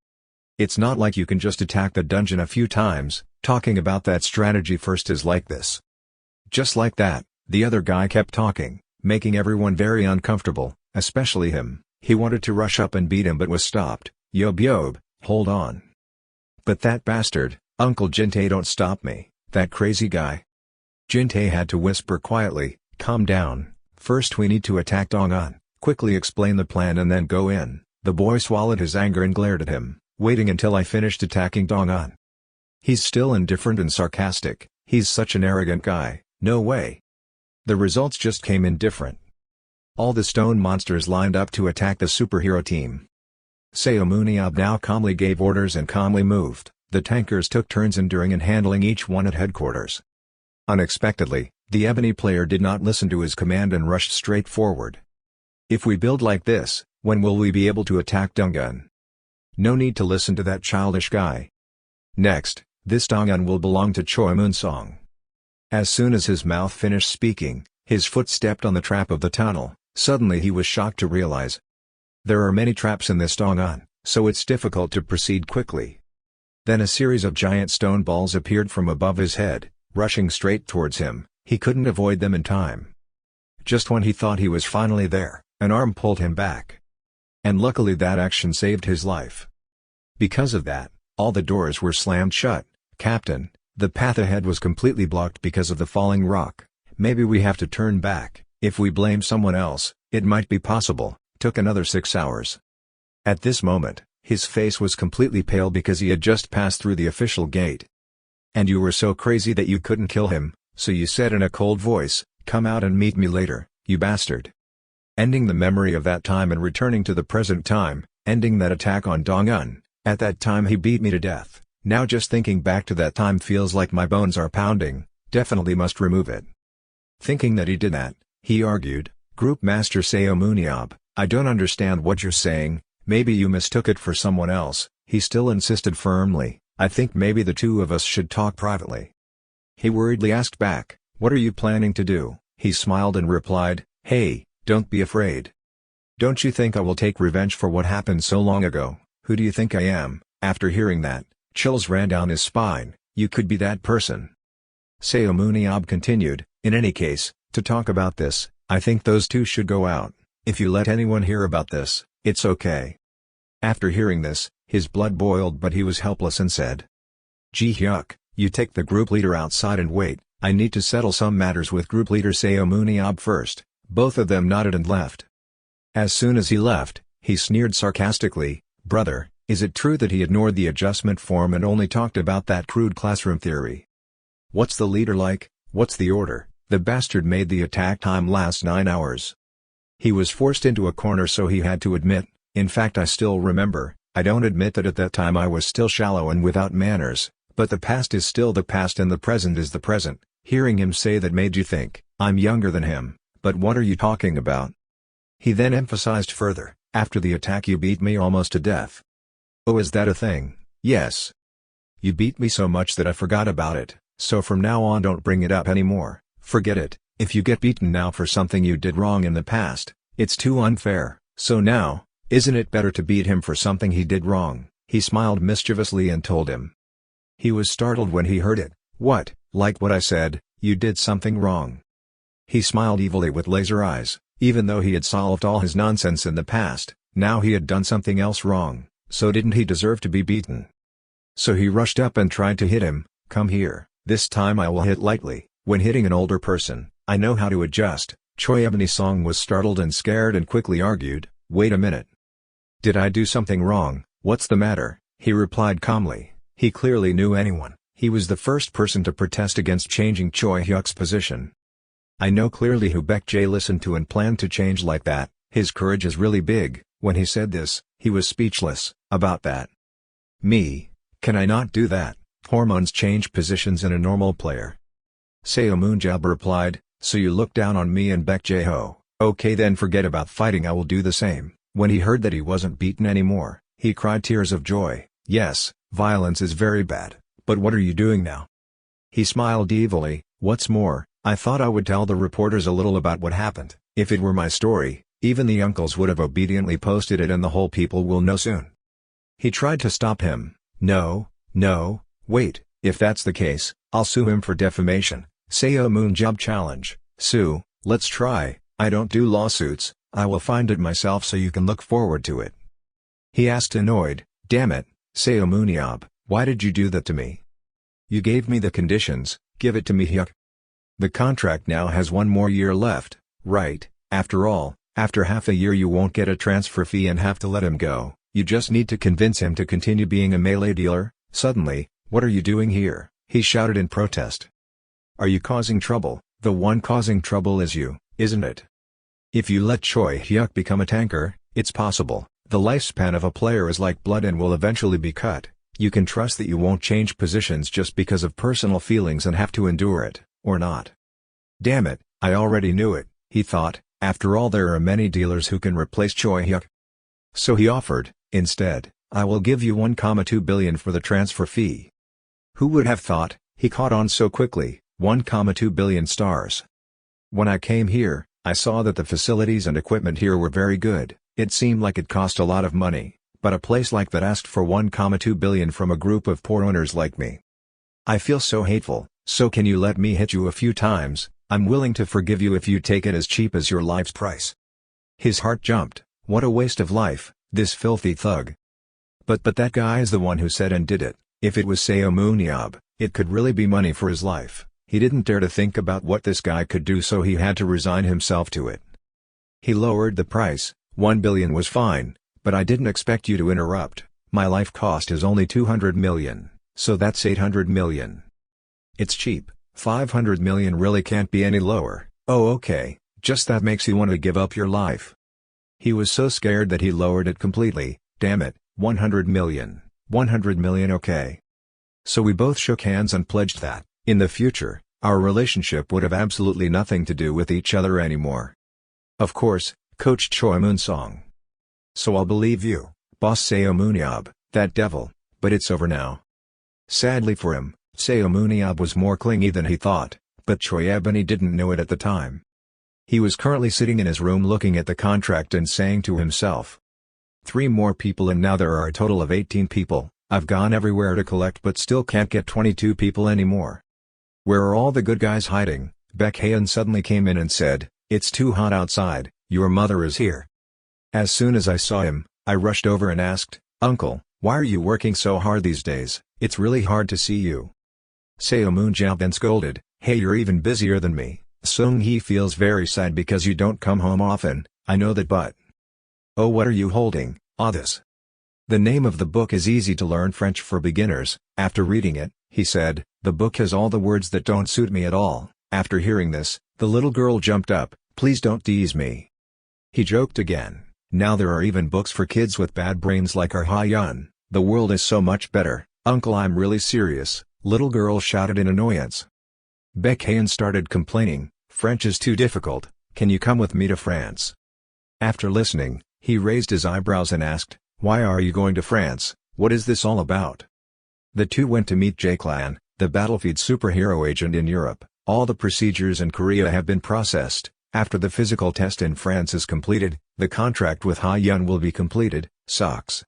It's not like you can just attack the dungeon a few times. Talking about that strategy first is like this. Just like that, the other guy kept talking, making everyone very uncomfortable, especially him. He wanted to rush up and beat him but was stopped. Yob, hold on. But that bastard, Uncle Jin-tae, don't stop me, that crazy guy. Jin-tae had to whisper quietly, calm down, first we need to attack Dong-un, quickly explain the plan and then go in. The boy swallowed his anger and glared at him, waiting until I finished attacking Dong-un. He's still indifferent and sarcastic, he's such an arrogant guy, no way. The results just came in different. All the stone monsters lined up to attack the superhero team. Seomun Yob now calmly gave orders and calmly moved. The tankers took turns enduring and handling each one at headquarters. Unexpectedly, the Ebony player did not listen to his command and rushed straight forward. If we build like this, when will we be able to attack Dong-un? No need to listen to that childish guy. Next, this Dong-un will belong to Choi Moon-song. As soon as his mouth finished speaking, his foot stepped on the trap of the tunnel. Suddenly he was shocked to realize there are many traps in this Dong-un, so it's difficult to proceed quickly. Then a series of giant stone balls appeared from above his head, rushing straight towards him. He couldn't avoid them in time. Just when he thought he was finally there, an arm pulled him back. And luckily that action saved his life. Because of that, all the doors were slammed shut. Captain, the path ahead was completely blocked because of the falling rock. Maybe we have to turn back. If we blame someone else, it might be possible. Took another 6 hours. At this moment, his face was completely pale because he had just passed through the official gate. And you were so crazy that you couldn't kill him, so you said in a cold voice, come out and meet me later, you bastard. Ending the memory of that time and returning to the present time, ending that attack on Dong-un. At that time he beat me to death. Now just thinking back to that time feels like my bones are pounding, definitely must remove it. Thinking that he did that, he argued, Group Master Seomun Yob, I don't understand what you're saying, maybe you mistook it for someone else. He still insisted firmly, I think maybe the two of us should talk privately. He worriedly asked back, what are you planning to do? He smiled and replied, hey, don't be afraid. Don't you think I will take revenge for what happened so long ago? Who do you think I am? After hearing that, chills ran down his spine. You could be that person. Seomun Yob continued, in any case, to talk about this, I think those two should go out. If you let anyone hear about this, it's okay. After hearing this, his blood boiled but he was helpless and said, "Ji-hyuk, you take the group leader outside and wait, I need to settle some matters with group leader Seomun Yob first." Both of them nodded and left. As soon as he left, he sneered sarcastically, "Brother, is it true that he ignored the adjustment form and only talked about that crude classroom theory? What's the leader like? What's the order? The bastard made the attack time last 9 hours." He was forced into a corner so he had to admit, "In fact I still remember, I don't admit that at that time I was still shallow and without manners, but the past is still the past and the present is the present." Hearing him say that made you think, "I'm younger than him, but what are you talking about?" He then emphasized further, "After the attack you beat me almost to death." "Oh, is that a thing?" "Yes. You beat me so much that I forgot about it, so from now on don't bring it up anymore, forget it. If you get beaten now for something you did wrong in the past, it's too unfair, so now, isn't it better to beat him for something he did wrong?" He smiled mischievously and told him. He was startled when he heard it. "What, like what I said, you did something wrong?" He smiled evilly with laser eyes, even though he had solved all his nonsense in the past, now he had done something else wrong, so didn't he deserve to be beaten? So he rushed up and tried to hit him. "Come here, this time I will hit lightly. When hitting an older person, I know how to adjust." Choi Ebony-song was startled and scared and quickly argued, "Wait a minute. Did I do something wrong? What's the matter?" He replied calmly. He clearly knew anyone. He was the first person to protest against changing Choi Hyuk's position. "I know clearly who Baek Jae listened to and planned to change like that. His courage is really big." When he said this, he was speechless. "About that? Me? Can I not do that? Hormones change positions in a normal player." Seomun Yob replied, "So you look down on me and Baek Jae Ho? Okay, then forget about fighting, I will do the same." When he heard that he wasn't beaten anymore, he cried tears of joy. "Yes, violence is very bad, but what are you doing now?" He smiled evilly. "What's more, I thought I would tell the reporters a little about what happened. If it were my story, even the uncles would have obediently posted it and the whole people will know soon." He tried to stop him. No, wait, if that's the case, I'll sue him for defamation." Seomun Yob challenge. "Sue, let's try. I don't do lawsuits, I will find it myself so you can look forward to it." He asked annoyed, "Damn it, Seomun Yob, why did you do that to me? You gave me the conditions, give it to me Hyuk. The contract now has 1 more year left, right? After all, after half a year you won't get a transfer fee and have to let him go. You just need to convince him to continue being a melee dealer." Suddenly, "What are you doing here?" he shouted in protest. "Are you causing trouble? The one causing trouble is you, isn't it? If you let Choi Hyuk become a tanker, it's possible. The lifespan of a player is like blood and will eventually be cut. You can trust that you won't change positions just because of personal feelings and have to endure it, or not." "Damn it, I already knew it," he thought, "after all there are many dealers who can replace Choi Hyuk." So he offered, instead, "I will give you 1,2 billion for the transfer fee." Who would have thought, he caught on so quickly, 1,2 billion stars. "When I came here, I saw that the facilities and equipment here were very good. It seemed like it cost a lot of money, but a place like that asked for 1,2 billion from a group of poor owners like me. I feel so hateful, so can you let me hit you a few times? I'm willing to forgive you if you take it as cheap as your life's price." His heart jumped. What a waste of life, this filthy thug. But that guy is the one who said and did it. If it was Seomun Yob, it could really be money for his life. He didn't dare to think about what this guy could do, so he had to resign himself to it. He lowered the price. 1 billion was fine, but I didn't expect you to interrupt. My life cost is only 200 million, so that's 800 million. It's cheap. 500 million really can't be any lower. Oh okay, just that makes you want to give up your life. He was so scared that he lowered it completely. Damn it, 100 million. 100 million okay. So we both shook hands and pledged that, in the future, our relationship would have absolutely nothing to do with each other anymore. Of course, Coach Choi Moon-song. So I'll believe you, Boss Seomun Yob, that devil, but it's over now. Sadly for him, Seomun Yob was more clingy than he thought, but Choi Ebony didn't know it at the time. He was currently sitting in his room looking at the contract and saying to himself, 3 more people and now there are a total of 18 people, I've gone everywhere to collect but still can't get 22 people anymore. Where are all the good guys hiding? Baek Haeun suddenly came in and said, "It's too hot outside, your mother is here." As soon as I saw him, I rushed over and asked, "Uncle, why are you working so hard these days? It's really hard to see you." Seomun Yob then scolded, "Hey, you're even busier than me. Sung-hee feels very sad because you don't come home often, I know that, but..." "Oh, what are you holding, this?" The name of the book is Easy to Learn French for Beginners. After reading it, he said, "The book has all the words that don't suit me at all." After hearing this, the little girl jumped up, "Please don't tease me." He joked again, "Now there are even books for kids with bad brains like our Ha-yun. The world is so much better, Uncle, I'm really serious," little girl shouted in annoyance. Baekhyun started complaining, "French is too difficult, can you come with me to France?" After listening, he raised his eyebrows and asked, "Why are you going to France? What is this all about?" The two went to meet Jae-clan, the battlefield superhero agent in Europe. All the procedures in Korea have been processed. After the physical test in France is completed, the contract with Ha-yun will be completed. Sucks.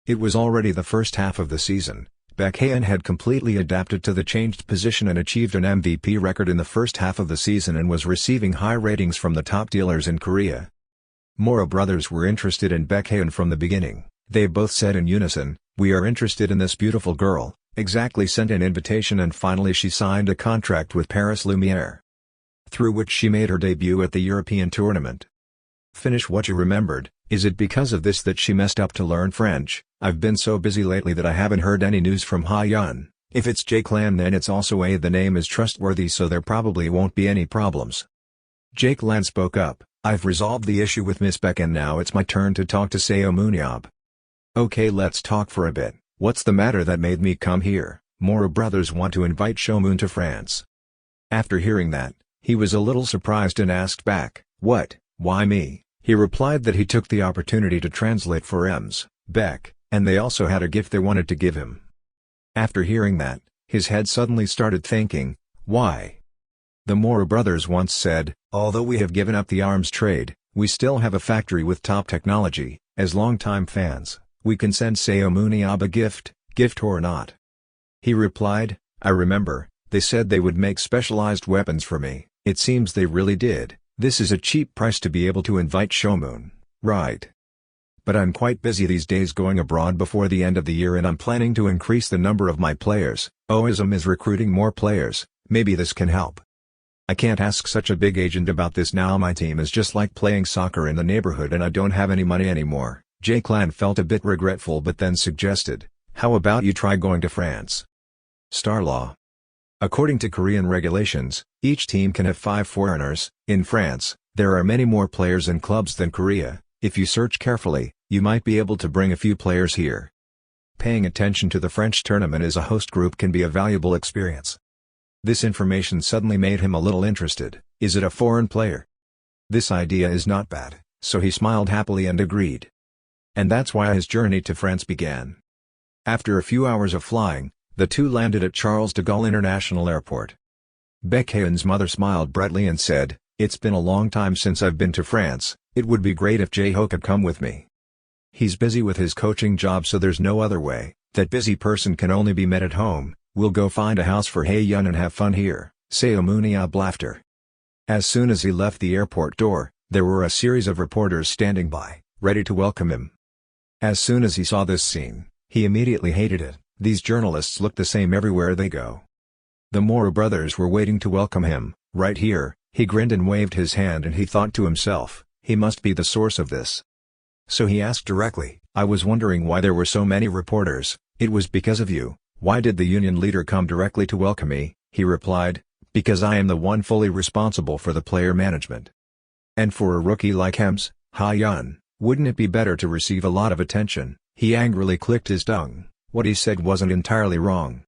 It was already the first half of the season. Baekhyun had completely adapted to the changed position and achieved an MVP record in the first half of the season and was receiving high ratings from the top dealers in Korea. Mora brothers were interested in Baekhyun from the beginning. They both said in unison, "We are interested in this beautiful girl." Exactly sent an invitation and finally she signed a contract with Paris Lumiere, through which she made her debut at the European tournament. Finish what you remembered. Is it because of this that she messed up to learn French? I've been so busy lately that I haven't heard any news from Ha-yun. If it's Jae-clan then it's also the name is trustworthy, so there probably won't be any problems. Jae-clan spoke up, "I've resolved the issue with Miss Beck and now it's my turn to talk to Seomun Yob." "Okay, let's talk for a bit. What's the matter that made me come here?" Mora brothers want to invite Seomun to France. After hearing that, he was a little surprised and asked back, "What, why me?" He replied that he took the opportunity to translate for Ms. Beck, and they also had a gift they wanted to give him. After hearing that, his head suddenly started thinking, why? The Mora brothers once said, "Although we have given up the arms trade, we still have a factory with top technology. As longtime fans, we can send Seomun Yob a gift or not." He replied, "I remember, they said they would make specialized weapons for me. It seems they really did. This is a cheap price to be able to invite Seomun, right? But I'm quite busy these days going abroad before the end of the year and I'm planning to increase the number of my players. OISM is recruiting more players, maybe this can help. I can't ask such a big agent about this now, my team is just like playing soccer in the neighborhood and I don't have any money anymore." Jae-clan felt a bit regretful but then suggested, "How about you try going to France?" Star Law. According to Korean regulations, each team can have 5 foreigners. In France, there are many more players and clubs than Korea. If you search carefully, you might be able to bring a few players here. Paying attention to the French tournament as a host group can be a valuable experience. This information suddenly made him a little interested. Is it a foreign player? This idea is not bad, so he smiled happily and agreed. And that's why his journey to France began. After a few hours of flying, the two landed at Charles de Gaulle International Airport. Baekhyun's mother smiled brightly and said, "It's been a long time since I've been to France, it would be great if Jae-ho could come with me. He's busy with his coaching job so there's no other way, that busy person can only be met at home. We'll go find a house for Ha-yun and have fun here." Seomun Yob laughter. As soon as he left the airport door, there were a series of reporters standing by, ready to welcome him. As soon as he saw this scene, he immediately hated it. These journalists look the same everywhere they go. The Mora brothers were waiting to welcome him, right here. He grinned and waved his hand and he thought to himself, he must be the source of this. So he asked directly, "I was wondering why there were so many reporters." "It was because of you. Why did the union leader come directly to welcome me?" he replied, "Because I am the one fully responsible for the player management. And for a rookie like Ms. Ha-yun, wouldn't it be better to receive a lot of attention?" He angrily clicked his tongue. What he said wasn't entirely wrong.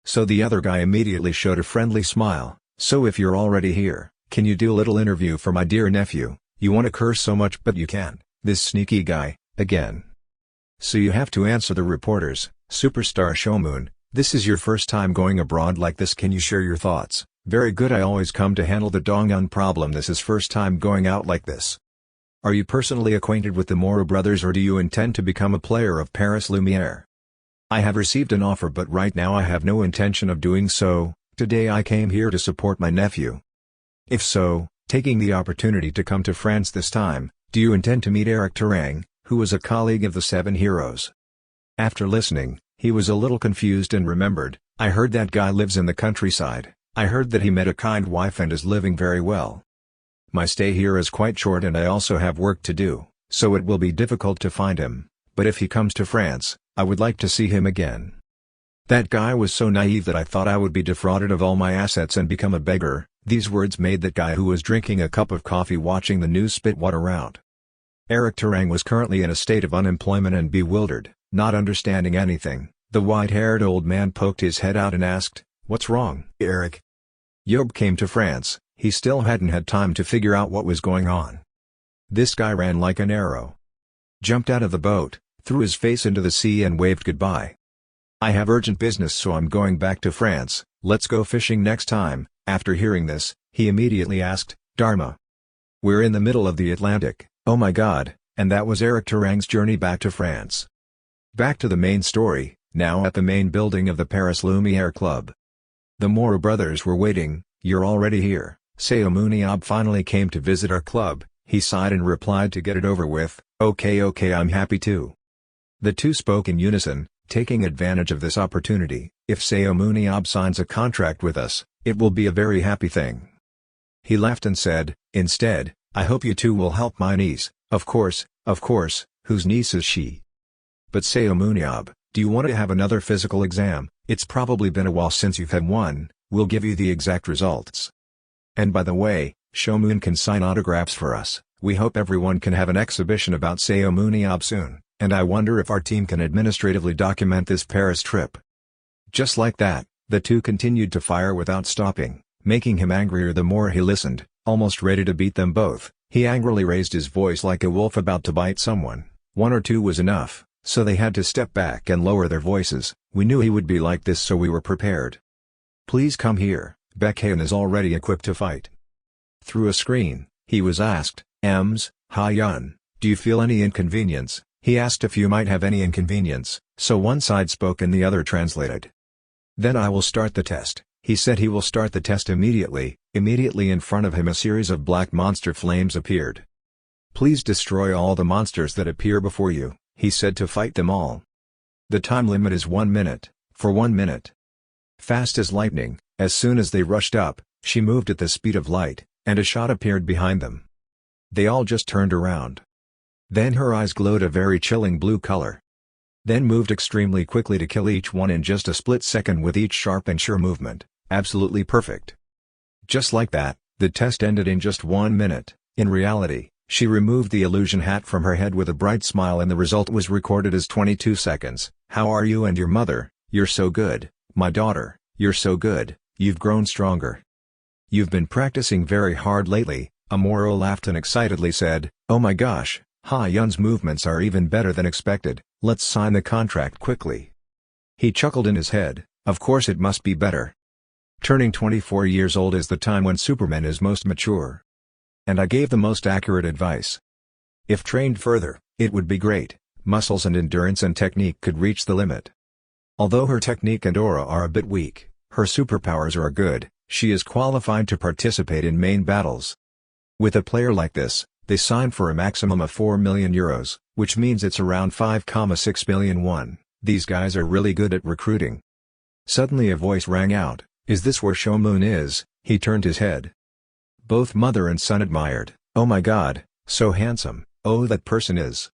So the other guy immediately showed a friendly smile. "So if you're already here, can you do a little interview for my dear nephew? You want to curse so much but you can't." This sneaky guy, again. "So you have to answer the reporters." "Superstar Seomun, this is your first time going abroad like this, can you share your thoughts?" "Very good, I always come to handle the Donghyun problem, this is first time going out like this." "Are you personally acquainted with the Mora brothers or do you intend to become a player of Paris Lumiere?" "I have received an offer but right now I have no intention of doing so. Today I came here to support my nephew." "If so, taking the opportunity to come to France this time, do you intend to meet Eric Terang, who was a colleague of the Seven Heroes. After listening, he was a little confused and remembered, I heard that guy lives in the countryside. I heard that he met a kind wife and is living very well. My stay here is quite short and I also have work to do, so it will be difficult to find him, but if he comes to France, I would like to see him again. That guy was so naive that I thought I would be defrauded of all my assets and become a beggar. These words made that guy who was drinking a cup of coffee watching the news spit water out. Eric Terang was currently in a state of unemployment and bewildered, not understanding anything. The white-haired old man poked his head out and asked, "What's wrong, Eric?" Yob came to France. He still hadn't had time to figure out what was going on. This guy ran like an arrow. Jumped out of the boat, threw his face into the sea and waved goodbye. "I have urgent business so I'm going back to France, let's go fishing next time." After hearing this, he immediately asked, "Dharma? We're in the middle of the Atlantic, oh my god," and that was Eric Terang's journey back to France. Back to the main story, now at the main building of the Paris Lumiere Club. The Moro brothers were waiting. "You're already here." Seomun Yob finally came to visit our club. He sighed and replied to get it over with, okay, I'm happy to." The two spoke in unison, taking advantage of this opportunity. "If Seomun Yob signs a contract with us, it will be a very happy thing." He laughed and said, "Instead, I hope you two will help my niece." Of course, whose niece is she?" "But Seomun Yob, do you want to have another physical exam? It's probably been a while since you've had one, we'll give you the exact results. And by the way, Seomun can sign autographs for us. We hope everyone can have an exhibition about Seomun Yob soon, and I wonder if our team can administratively document this Paris trip." Just like that, the two continued to fire without stopping, making him angrier the more he listened, almost ready to beat them both. He angrily raised his voice like a wolf about to bite someone. One or two was enough, so they had to step back and lower their voices. "We knew he would be like this so we were prepared. Please come here, Baekhyun is already equipped to fight." Through a screen, he was asked, Ha-Yun, do you feel any inconvenience?" He asked if you might have any inconvenience, so one side spoke and the other translated. "Then I will start the test." He said he will start the test immediately. Immediately in front of him a series of black monster flames appeared. "Please destroy all the monsters that appear before you," he said, to fight them all. "The time limit is 1 minute, for 1 minute." Fast as lightning, as soon as they rushed up, she moved at the speed of light, and a shot appeared behind them. They all just turned around. Then her eyes glowed a very chilling blue color. Then moved extremely quickly to kill each one in just a split second with each sharp and sure movement, absolutely perfect. Just like that, the test ended in just 1 minute. In reality, she removed the illusion hat from her head with a bright smile and the result was recorded as 22 seconds. "How are you and your mother? You're so good, my daughter, you're so good, you've grown stronger. You've been practicing very hard lately." Amuro laughed and excitedly said, "Oh my gosh, Ha-Yun's movements are even better than expected, let's sign the contract quickly." He chuckled in his head, of course it must be better. Turning 24 years old is the time when Superman is most mature. And I gave the most accurate advice. If trained further, it would be great. Muscles and endurance and technique could reach the limit. Although her technique and aura are a bit weak, her superpowers are good. She is qualified to participate in main battles. With a player like this, they signed for a maximum of 4 million euros, which means it's around 5,6 million won. These guys are really good at recruiting. Suddenly a voice rang out, "Is this where Seomun is?" He turned his head. Both mother and son admired. "Oh my god, so handsome, oh that person is."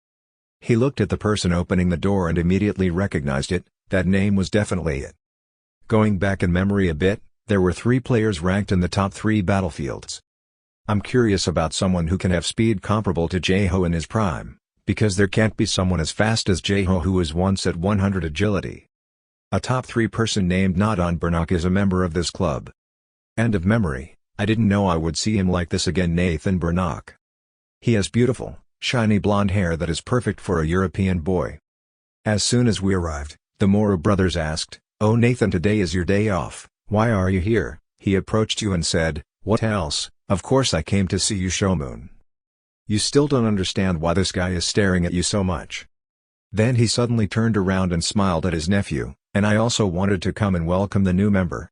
He looked at the person opening the door and immediately recognized it, that name was definitely it. Going back in memory a bit, there were 3 players ranked in the top 3 battlefields. I'm curious about someone who can have speed comparable to Jae-ho in his prime, because there can't be someone as fast as Jae-ho who was once at 100 agility. A top 3 person named Nadon Bernak is a member of this club. End of memory. I didn't know I would see him like this again. Nathan Bernak. He has beautiful, shiny blonde hair that is perfect for a European boy. As soon as we arrived, the Moro brothers asked, "Oh Nathan, today is your day off, why are you here?" He approached you and said, "What else? Of course I came to see you, Seomun. You still don't understand why this guy is staring at you so much." Then he suddenly turned around and smiled at his nephew, "And I also wanted to come and welcome the new member."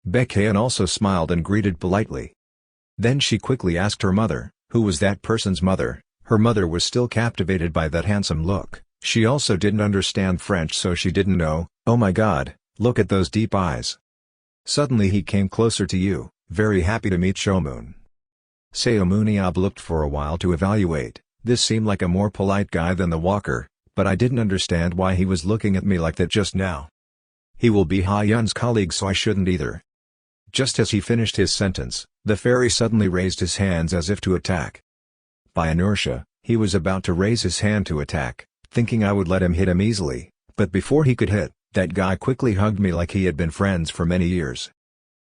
Baekhyun also smiled and greeted politely. Then she quickly asked her mother, "Who was that person's mother?" Her mother was still captivated by that handsome look. She also didn't understand French, so she didn't know. "Oh my god, look at those deep eyes." Suddenly he came closer to you, very happy to meet Seomun. Seomun Yob looked for a while to evaluate. This seemed like a more polite guy than the walker, but I didn't understand why he was looking at me like that just now. He will be Ha-Yun's colleague, so I shouldn't either. Just as he finished his sentence, the fairy suddenly raised his hands as if to attack. By inertia, he was about to raise his hand to attack, thinking I would let him hit him easily, but before he could hit, that guy quickly hugged me like he had been friends for many years.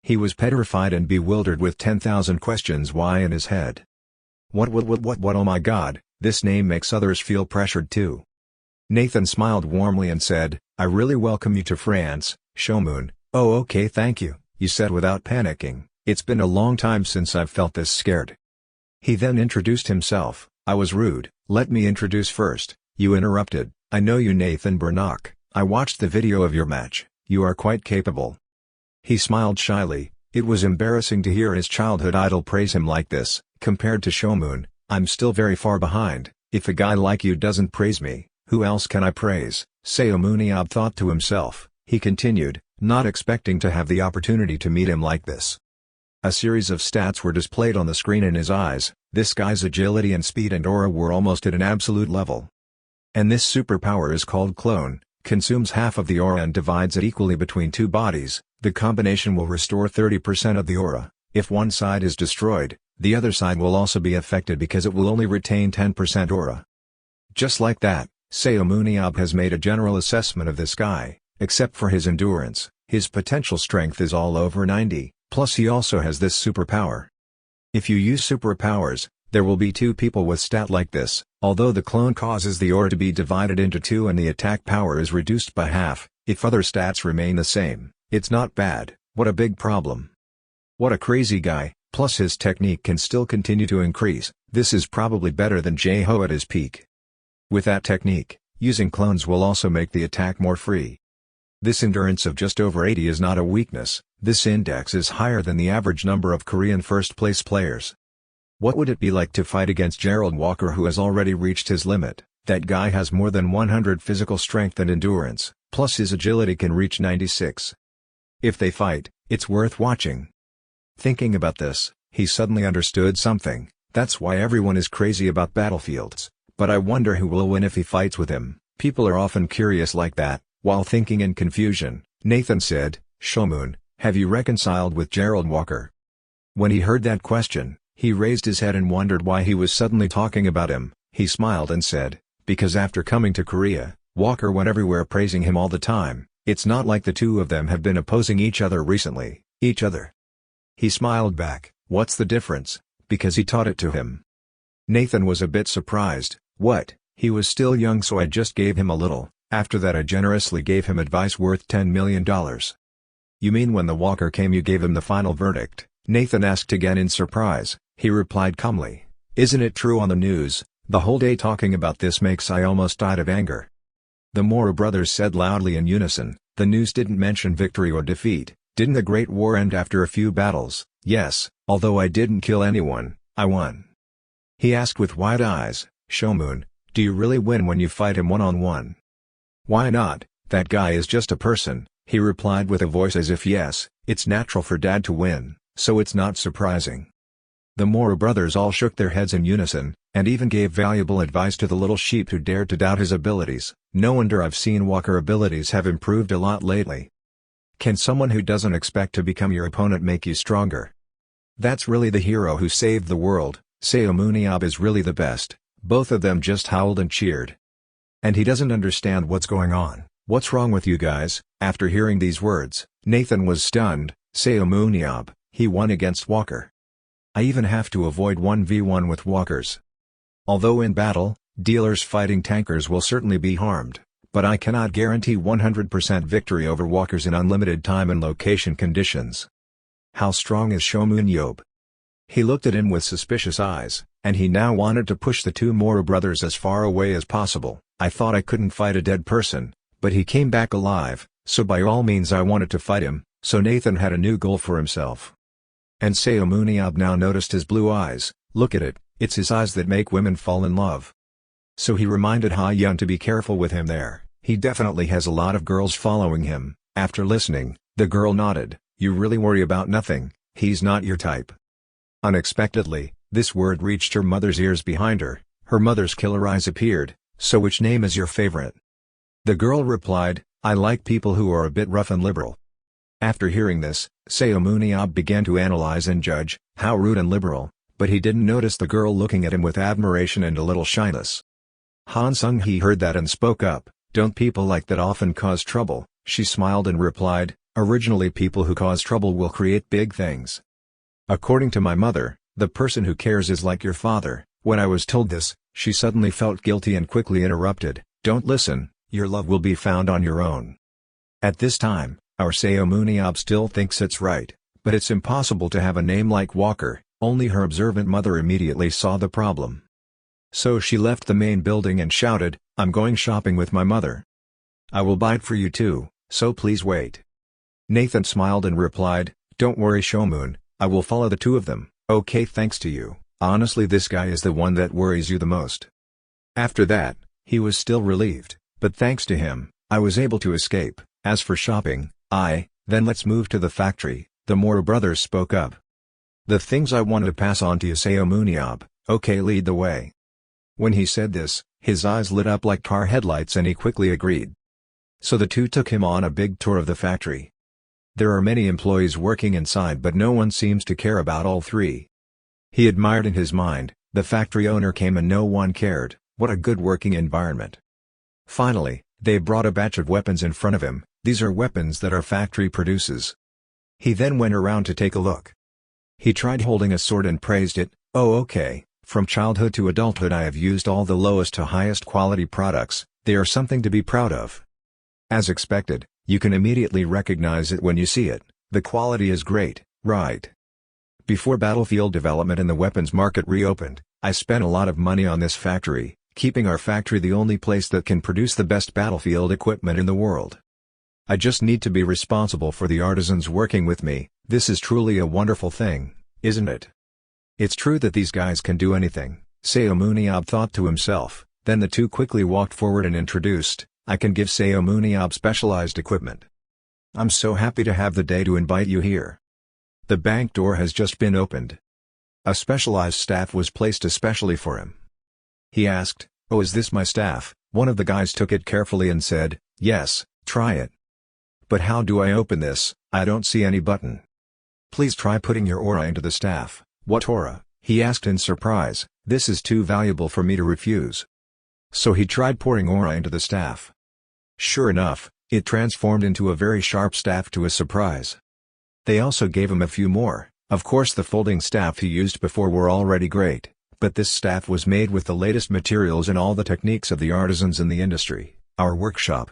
He was petrified and bewildered with 10,000 questions why in his head. What, oh my god, this name makes others feel pressured too. Nathan smiled warmly and said, "I really welcome you to France, Seomun." "Oh okay, thank you," you said without panicking. "It's been a long time since I've felt this scared." He then introduced himself. "I was rude, let me introduce first," you interrupted. "I know you, Nathan Burnock. I watched the video of your match, you are quite capable." He smiled shyly. It was embarrassing to hear his childhood idol praise him like this. Compared to Seomun, I'm still very far behind. If a guy like you doesn't praise me, who else can I praise? Seomun Yob thought to himself. He continued, not expecting to have the opportunity to meet him like this. A series of stats were displayed on the screen in his eyes. This guy's agility and speed and aura were almost at an absolute level. And this superpower is called Clone, consumes half of the aura and divides it equally between two bodies. The combination will restore 30% of the aura. If one side is destroyed, the other side will also be affected because it will only retain 10% aura. Just like that, Seomun Yob has made a general assessment of this guy. Except for his endurance, his potential strength is all over 90, plus he also has this superpower. If you use superpowers, there will be two people with stat like this. Although the clone causes the aura to be divided into two and the attack power is reduced by half, if other stats remain the same, it's not bad. What a big problem. What a crazy guy, plus his technique can still continue to increase. This is probably better than J-Ho at his peak. With that technique, using clones will also make the attack more free. This endurance of just over 80 is not a weakness, this index is higher than the average number of Korean first-place players. What would it be like to fight against Gerald Walker, who has already reached his limit? That guy has more than 100 physical strength and endurance, plus his agility can reach 96. If they fight, it's worth watching. Thinking about this, he suddenly understood something. That's why everyone is crazy about battlefields. But I wonder who will win if he fights with him. People are often curious like that. While thinking in confusion, Nathan said, "Seomun, have you reconciled with Gerald Walker?" When he heard that question, he raised his head and wondered why he was suddenly talking about him. He smiled and said, "Because after coming to Korea, Walker went everywhere praising him all the time. It's not like the two of them have been opposing each other recently." Each other. He smiled back. What's the difference? Because he taught it to him. Nathan was a bit surprised. What? He was still young, so I just gave him a little. After that I generously gave him advice worth $10 million. You mean when the Walker came you gave him the final verdict? Nathan asked again in surprise. He replied calmly. Isn't it true on the news? The whole day talking about this makes I almost died of anger. The Mora brothers said loudly in unison. The news didn't mention victory or defeat. Didn't the Great War end after a few battles? Yes, although I didn't kill anyone, I won. He asked with wide eyes. Seomun, do you really win when you fight him one-on-one? Why not? That guy is just a person, he replied with a voice as if yes, it's natural for dad to win, so it's not surprising. The Mora brothers all shook their heads in unison, and even gave valuable advice to the little sheep who dared to doubt his abilities. No wonder I've seen Walker abilities have improved a lot lately. Can someone who doesn't expect to become your opponent make you stronger? That's really the hero who saved the world. Seomun Yob is really the best. Both of them just howled and cheered. And he doesn't understand what's going on. What's wrong with you guys? After hearing these words, Nathan was stunned. Seomun Yob, he won against Walker. I even have to avoid 1v1 with walkers. Although in battle, dealers fighting tankers will certainly be harmed, but I cannot guarantee 100% victory over walkers in unlimited time and location conditions. How strong is Seomun Yob? He looked at him with suspicious eyes, and he now wanted to push the two Mora brothers as far away as possible. I thought I couldn't fight a dead person, but he came back alive, so by all means I wanted to fight him, so Nathan had a new goal for himself. And Seomun Yob now noticed his blue eyes. Look at it, It's his eyes that make women fall in love. So he reminded Ha Yun to be careful with him there. He definitely has a lot of girls following him. After listening, the girl nodded. You really worry about nothing, he's not your type. Unexpectedly, this word reached her mother's ears behind her. Her mother's killer eyes appeared. So which name is your favorite? The girl replied, I like people who are a bit rough and liberal. After hearing this, Seomun Yob began to analyze and judge, how rude and liberal, but he didn't notice the girl looking at him with admiration and a little shyness. Han Sung-hee heard that and spoke up, don't people like that often cause trouble? She smiled and replied, originally people who cause trouble will create big things. According to my mother, the person who cares is like your father. When I was told this, she suddenly felt guilty and quickly interrupted, don't listen, your love will be found on your own. At this time, our Seomun Yob still thinks it's right, but it's impossible to have a name like Walker. Only her observant mother immediately saw the problem. So she left the main building and shouted, I'm going shopping with my mother. I will buy it for you too, so please wait. Nathan smiled and replied, don't worry Seomun, I will follow the two of them. Okay, thanks to you. Honestly, this guy is the one that worries you the most. After that, he was still relieved, but thanks to him, I was able to escape. As for shopping, then let's move to the factory. The Mora brothers spoke up. The things I wanted to pass on to you Seomun Yob, okay, lead the way. When he said this, his eyes lit up like car headlights and he quickly agreed. So the two took him on a big tour of the factory. There are many employees working inside but no one seems to care about all three. He admired in his mind, the factory owner came and no one cared, what a good working environment. Finally, they brought a batch of weapons in front of him, these are weapons that our factory produces. He then went around to take a look. He tried holding a sword and praised it, oh okay, from childhood to adulthood I have used all the lowest to highest quality products, they are something to be proud of. As expected, you can immediately recognize it when you see it, the quality is great, right? Before battlefield development and the weapons market reopened, I spent a lot of money on this factory, keeping our factory the only place that can produce the best battlefield equipment in the world. I just need to be responsible for the artisans working with me, this is truly a wonderful thing, isn't it? It's true that these guys can do anything, Seomun Yob thought to himself, then the two quickly walked forward and introduced, I can give Seomun Yob specialized equipment. I'm so happy to have the day to invite you here. The bank door has just been opened. A specialized staff was placed especially for him. He asked, oh is this my staff? One of the guys took it carefully and said, yes, try it. But how do I open this? I don't see any button. Please try putting your aura into the staff. What aura? He asked in surprise, this is too valuable for me to refuse. So he tried pouring aura into the staff. Sure enough, it transformed into a very sharp staff to his surprise. They also gave him a few more, of course the folding staff he used before were already great, but this staff was made with the latest materials and all the techniques of the artisans in the industry, our workshop.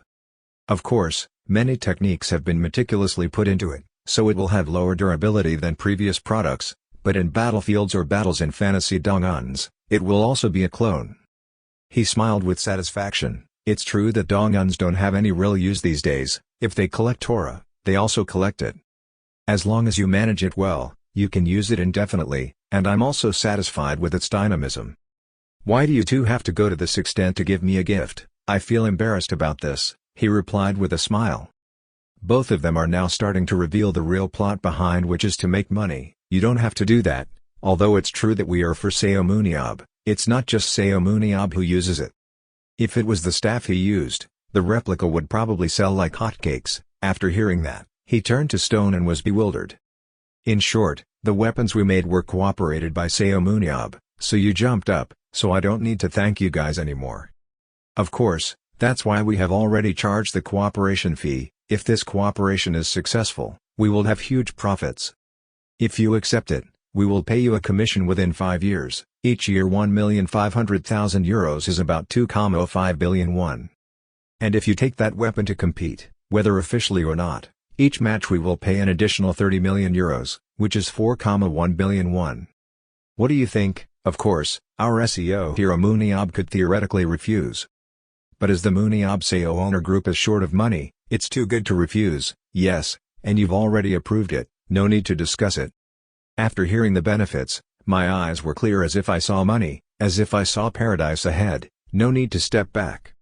Of course, many techniques have been meticulously put into it, so it will have lower durability than previous products, but in battlefields or battles in fantasy donguns, it will also be a clone. He smiled with satisfaction, it's true that donguns don't have any real use these days, if they collect aura, they also collect it. As long as you manage it well, you can use it indefinitely, and I'm also satisfied with its dynamism. Why do you two have to go to this extent to give me a gift? I feel embarrassed about this, he replied with a smile. Both of them are now starting to reveal the real plot behind, which is to make money. You don't have to do that, although it's true that we are for Seomun Yob, it's not just Seomun Yob who uses it. If it was the staff he used, the replica would probably sell like hotcakes. After hearing that, he turned to stone and was bewildered. In short, the weapons we made were cooperated by Seomun Yob, so you jumped up, so I don't need to thank you guys anymore. Of course, that's why we have already charged the cooperation fee. If this cooperation is successful, we will have huge profits. If you accept it, we will pay you a commission within 5 years, each year 1,500,000 euros is about 2.05 billion won. And if you take that weapon to compete, whether officially or not, each match we will pay an additional 30 million euros, which is 4.1 billion won. What do you think? Of course, our SEO hero Seomun Yob could theoretically refuse. But as the Yob SEO owner group is short of money, it's too good to refuse, yes, and you've already approved it, no need to discuss it. After hearing the benefits, My eyes were clear as if I saw money, as if I saw paradise ahead, no need to step back.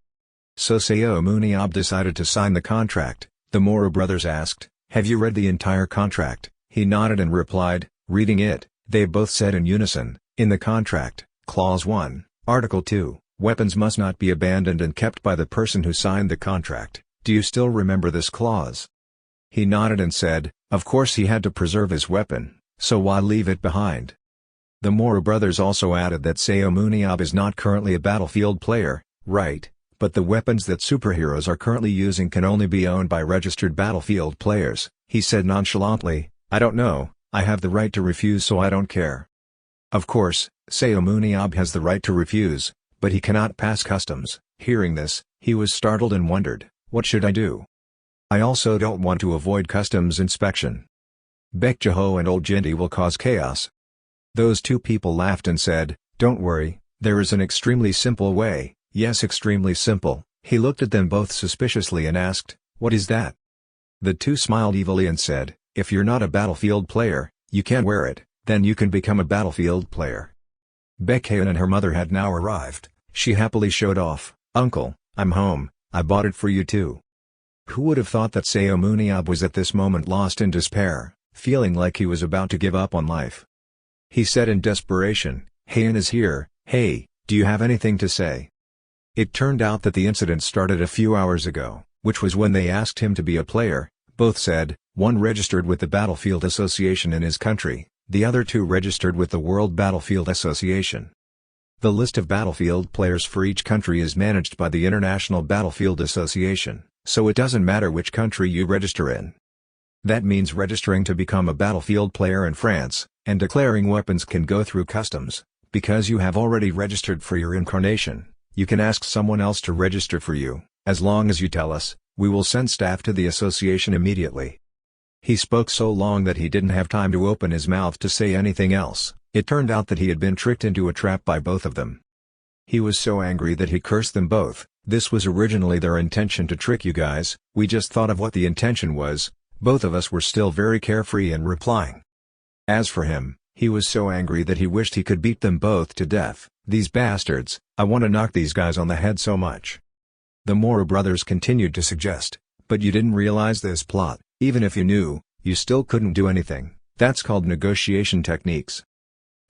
So Seomun Yob decided to sign the contract. The Moro brothers asked, "Have you read the entire contract?" He nodded and replied, reading it. They both said in unison, "In the contract, Clause 1, Article 2, weapons must not be abandoned and kept by the person who signed the contract. Do you still remember this clause?" He nodded and said, of course he had to preserve his weapon, so why leave it behind? The Moro brothers also added that Seomun Yob is not currently a battlefield player, right, but the weapons that superheroes are currently using can only be owned by registered battlefield players. He said nonchalantly, "I don't know, I have the right to refuse so I don't care." Of course, Seomun Yob has the right to refuse, but he cannot pass customs. Hearing this, he was startled and wondered, what should I do? I also don't want to avoid customs inspection. Baekjeho and old Jindy will cause chaos. Those two people laughed and said, "Don't worry, there is an extremely simple way." Yes, extremely simple. He looked at them both suspiciously and asked, "What is that?" The two smiled evilly and said, "If you're not a battlefield player, you can't wear it, then you can become a battlefield player." Baekjeon and her mother had now arrived. She happily showed off, "Uncle, I'm home, I bought it for you too." Who would have thought that Seomun Yob was at this moment lost in despair, feeling like he was about to give up on life. He said in desperation, "Heian is here, hey, do you have anything to say?" It turned out that the incident started a few hours ago, which was when they asked him to be a player. Both said, one registered with the Battlefield Association in his country, the other two registered with the World Battlefield Association. The list of battlefield players for each country is managed by the International Battlefield Association, so it doesn't matter which country you register in. That means registering to become a battlefield player in France, and declaring weapons can go through customs, because you have already registered for your incarnation. You can ask someone else to register for you, as long as you tell us, we will send staff to the association immediately. He spoke so long that he didn't have time to open his mouth to say anything else. It turned out that he had been tricked into a trap by both of them. He was so angry that he cursed them both. "This was originally their intention to trick you guys, we just thought of what the intention was." Both of us were still very carefree in replying. As for him, he was so angry that he wished he could beat them both to death. "These bastards, I want to knock these guys on the head so much." The Moro brothers continued to suggest, "But you didn't realize this plot, even if you knew, you still couldn't do anything." That's called negotiation techniques.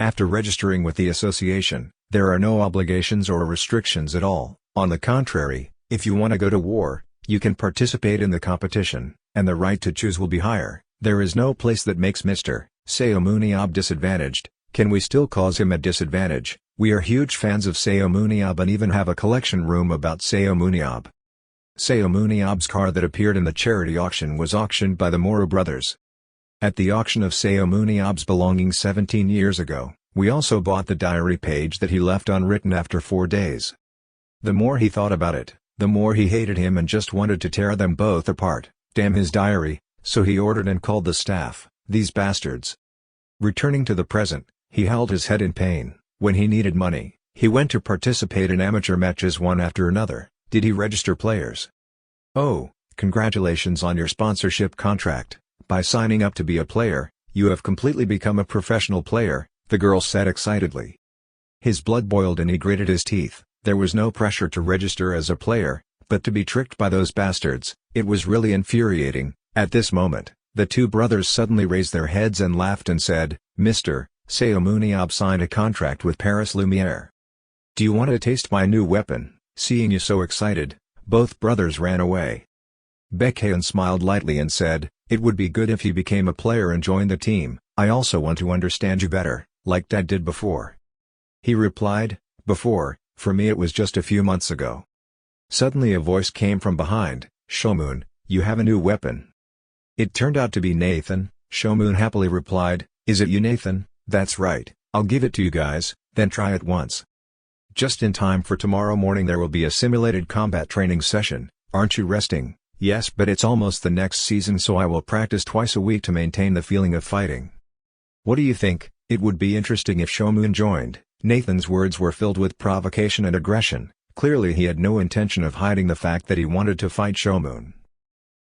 After registering with the association, there are no obligations or restrictions at all. On the contrary, if you want to go to war, you can participate in the competition, and the right to choose will be higher. There is no place that makes Mr. Seomun Yob disadvantaged. Can we still cause him a disadvantage? We are huge fans of Seomun Yob and even have a collection room about Seomun Yob. Seomun Yob's car that appeared in the charity auction was auctioned by the Moro brothers. At the auction of Seomun Yob's belongings 17 years ago, we also bought the diary page that he left unwritten after 4 days. The more he thought about it, the more he hated him and just wanted to tear them both apart. Damn his diary, so he ordered and called the staff, "These bastards." Returning to the present, he held his head in pain. When he needed money, he went to participate in amateur matches one after another. Did he register players? "Oh, congratulations on your sponsorship contract. By signing up to be a player, you have completely become a professional player," the girl said excitedly. His blood boiled and he gritted his teeth. There was no pressure to register as a player, but to be tricked by those bastards, it was really infuriating. At this moment, the two brothers suddenly raised their heads and laughed and said, "Mr. Seomun Yob signed a contract with Paris Lumiere. Do you want to taste my new weapon?" Seeing you so excited, both brothers ran away. Baekjeon smiled lightly and said, "It would be good if you became a player and joined the team. I also want to understand you better, like Dad did before." He replied, "Before, for me it was just a few months ago." Suddenly a voice came from behind, "Seomun, you have a new weapon." It turned out to be Nathan. Seomun happily replied, "Is it you, Nathan?" "That's right, I'll give it to you guys, then try it once." "Just in time for tomorrow morning there will be a simulated combat training session, aren't you resting?" "Yes, but it's almost the next season so I will practice twice a week to maintain the feeling of fighting." "What do you think? It would be interesting if Seomun joined." Nathan's words were filled with provocation and aggression. Clearly he had no intention of hiding the fact that he wanted to fight Seomun.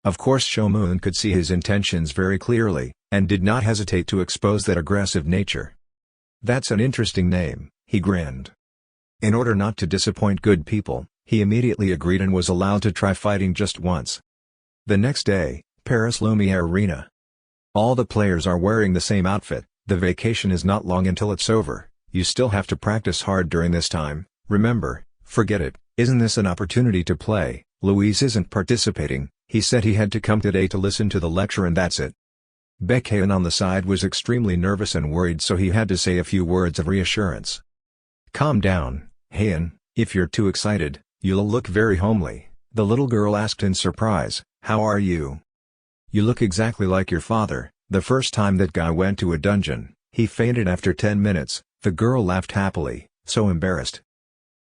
Of course Seomun could see his intentions very clearly, and did not hesitate to expose that aggressive nature. That's an interesting name, he grinned. In order not to disappoint good people, he immediately agreed and was allowed to try fighting just once. The next day, Paris Lumiere Arena. All the players are wearing the same outfit. The vacation is not long until it's over. You still have to practice hard during this time. Remember, forget it. Isn't this an opportunity to play? Louise isn't participating. He said he had to come today to listen to the lecture and that's it. Baekhyun on the side was extremely nervous and worried, so he had to say a few words of reassurance. Calm down, Hyun. If you're too excited, you'll look very homely, the little girl asked in surprise. How are you? You look exactly like your father. The first time that guy went to a dungeon, he fainted after 10 minutes, the girl laughed happily, so embarrassed.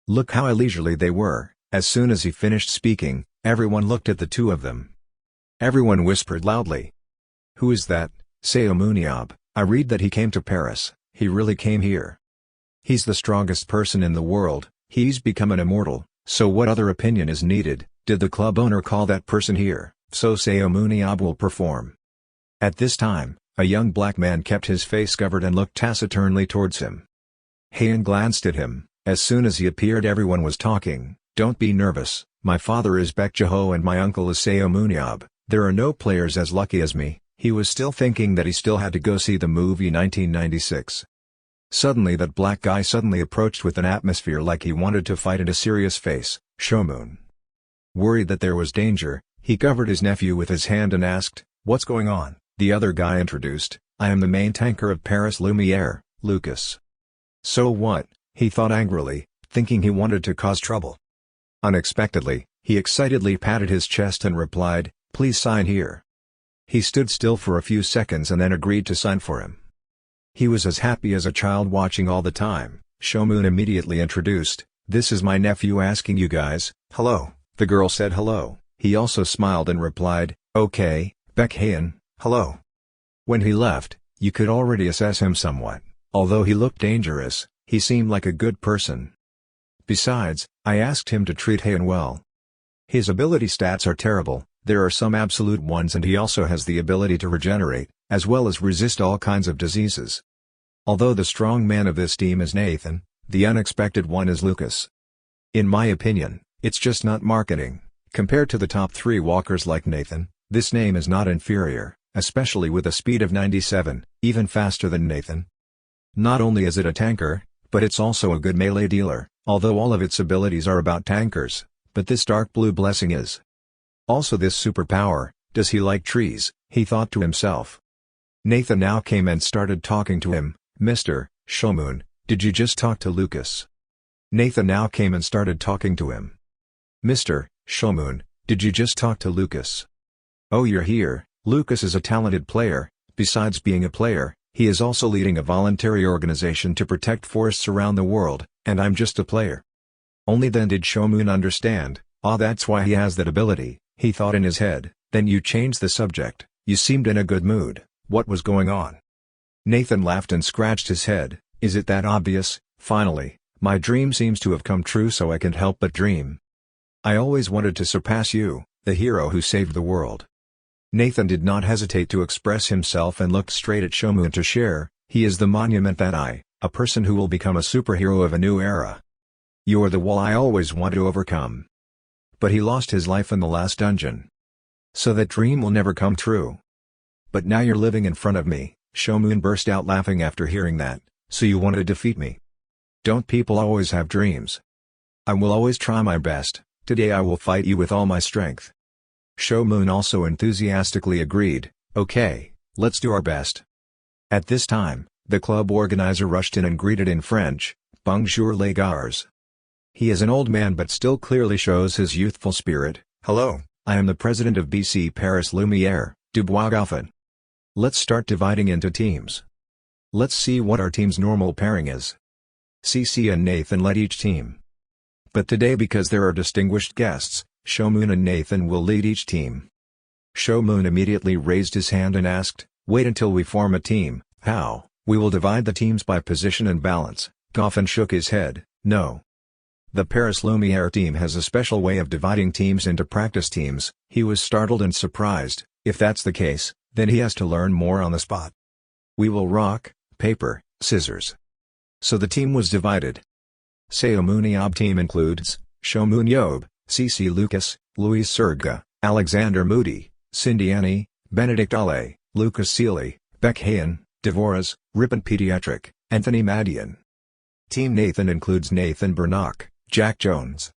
Look how leisurely they were. As soon as he finished speaking, everyone looked at the two of them. Everyone whispered loudly. Who is that? Seomun Yob. I read that he came to Paris. He really came here. He's the strongest person in the world. He's become an immortal, so what other opinion is needed? Did the club owner call that person here, so Seomun Yob will perform? At this time, a young black man kept his face covered and looked taciturnly towards him. Hyun glanced at him. As soon as he appeared, everyone was talking. Don't be nervous, my father is Baek Jae-ho and my uncle is Seomun Yob. There are no players as lucky as me. He was still thinking that he still had to go see the movie 1996. Suddenly that black guy suddenly approached with an atmosphere like he wanted to fight and a serious face. Seomun. Worried that there was danger, he covered his nephew with his hand and asked, what's going on? The other guy introduced, I am the main tanker of Paris Lumiere, Lucas. So what? He thought angrily, thinking he wanted to cause trouble. Unexpectedly, he excitedly patted his chest and replied, please sign here. He stood still for a few seconds and then agreed to sign for him. He was as happy as a child watching all the time. Seomun immediately introduced, this is my nephew asking you guys, hello. The girl said hello. He also smiled and replied, okay, Baekhyun, hello. When he left, you could already assess him somewhat. Although he looked dangerous, he seemed like a good person. Besides, I asked him to treat Hyun well. His ability stats are terrible, there are some absolute ones, and he also has the ability to regenerate, as well as resist all kinds of diseases. Although the strong man of this team is Nathan, the unexpected one is Lucas. In my opinion, it's just not marketing. Compared to the top 3 walkers like Nathan, this name is not inferior, especially with a speed of 97, even faster than Nathan. Not only is it a tanker, but it's also a good melee dealer, although all of its abilities are about tankers, but this dark blue blessing is. Also this superpower, does he like trees, he thought to himself. Nathan now came and started talking to him, Mr. Seomun, did you just talk to Lucas? Nathan now came and started talking to him. Mr. Seomun, did you just talk to Lucas? Oh, you're here. Lucas is a talented player. Besides being a player, he is also leading a voluntary organization to protect forests around the world, and I'm just a player. Only then did Seomun understand, that's why he has that ability, he thought in his head. Then you changed the subject, you seemed in a good mood, what was going on? Nathan laughed and scratched his head, is it that obvious? Finally, my dream seems to have come true, so I can't help but dream. I always wanted to surpass you, the hero who saved the world. Nathan did not hesitate to express himself and looked straight at Seomun to share, he is the monument that a person who will become a superhero of a new era. You're the wall I always wanted to overcome. But he lost his life in the last dungeon. So that dream will never come true. But now you're living in front of me, Seomun burst out laughing after hearing that, so you want to defeat me? Don't people always have dreams? I will always try my best, today I will fight you with all my strength. Seomun also enthusiastically agreed, okay, let's do our best. At this time, the club organizer rushed in and greeted in French, Bonjour les gars. He is an old man but still clearly shows his youthful spirit. Hello, I am the president of BC Paris Lumiere, Dubois Goffin. Let's start dividing into teams. Let's see what our team's normal pairing is. CC and Nathan led each team. But today, because there are distinguished guests, Seomun and Nathan will lead each team. Seomun immediately raised his hand and asked, wait until we form a team, how? We will divide the teams by position and balance. Goffin shook his head, no. The Paris Lumiere team has a special way of dividing teams into practice teams. He was startled and surprised. If that's the case, then he has to learn more on the spot. We will rock, paper, scissors. So the team was divided. Seomun Yob team includes Seomun Yob, CC Lucas, Luis Serga, Alexander Moody, Cindy Annie, Benedict Ale, Lucas Seeley, Beck Hayen, Devoras, Ripon Pediatric, Anthony Madian. Team Nathan includes Nathan Bernock, Jack Jones,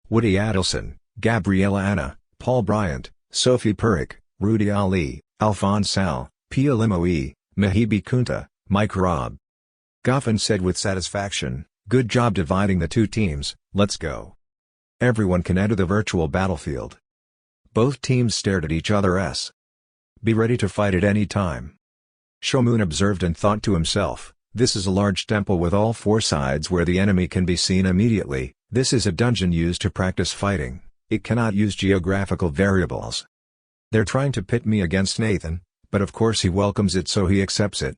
Woody Adelson, Gabriella Anna, Paul Bryant, Sophie Purick, Rudy Ali, Alphonse Sal, Pia Limoe, Mahibi Kunta, Mike Robb. Goffin said with satisfaction, "Good job dividing the two teams, let's go." Everyone can enter the virtual battlefield. Both teams stared at each other. Be ready to fight at any time. Seomun observed and thought to himself, this is a large temple with all four sides where the enemy can be seen immediately. This is a dungeon used to practice fighting. It cannot use geographical variables. They're trying to pit me against Nathan, but of course he welcomes it, so he accepts it.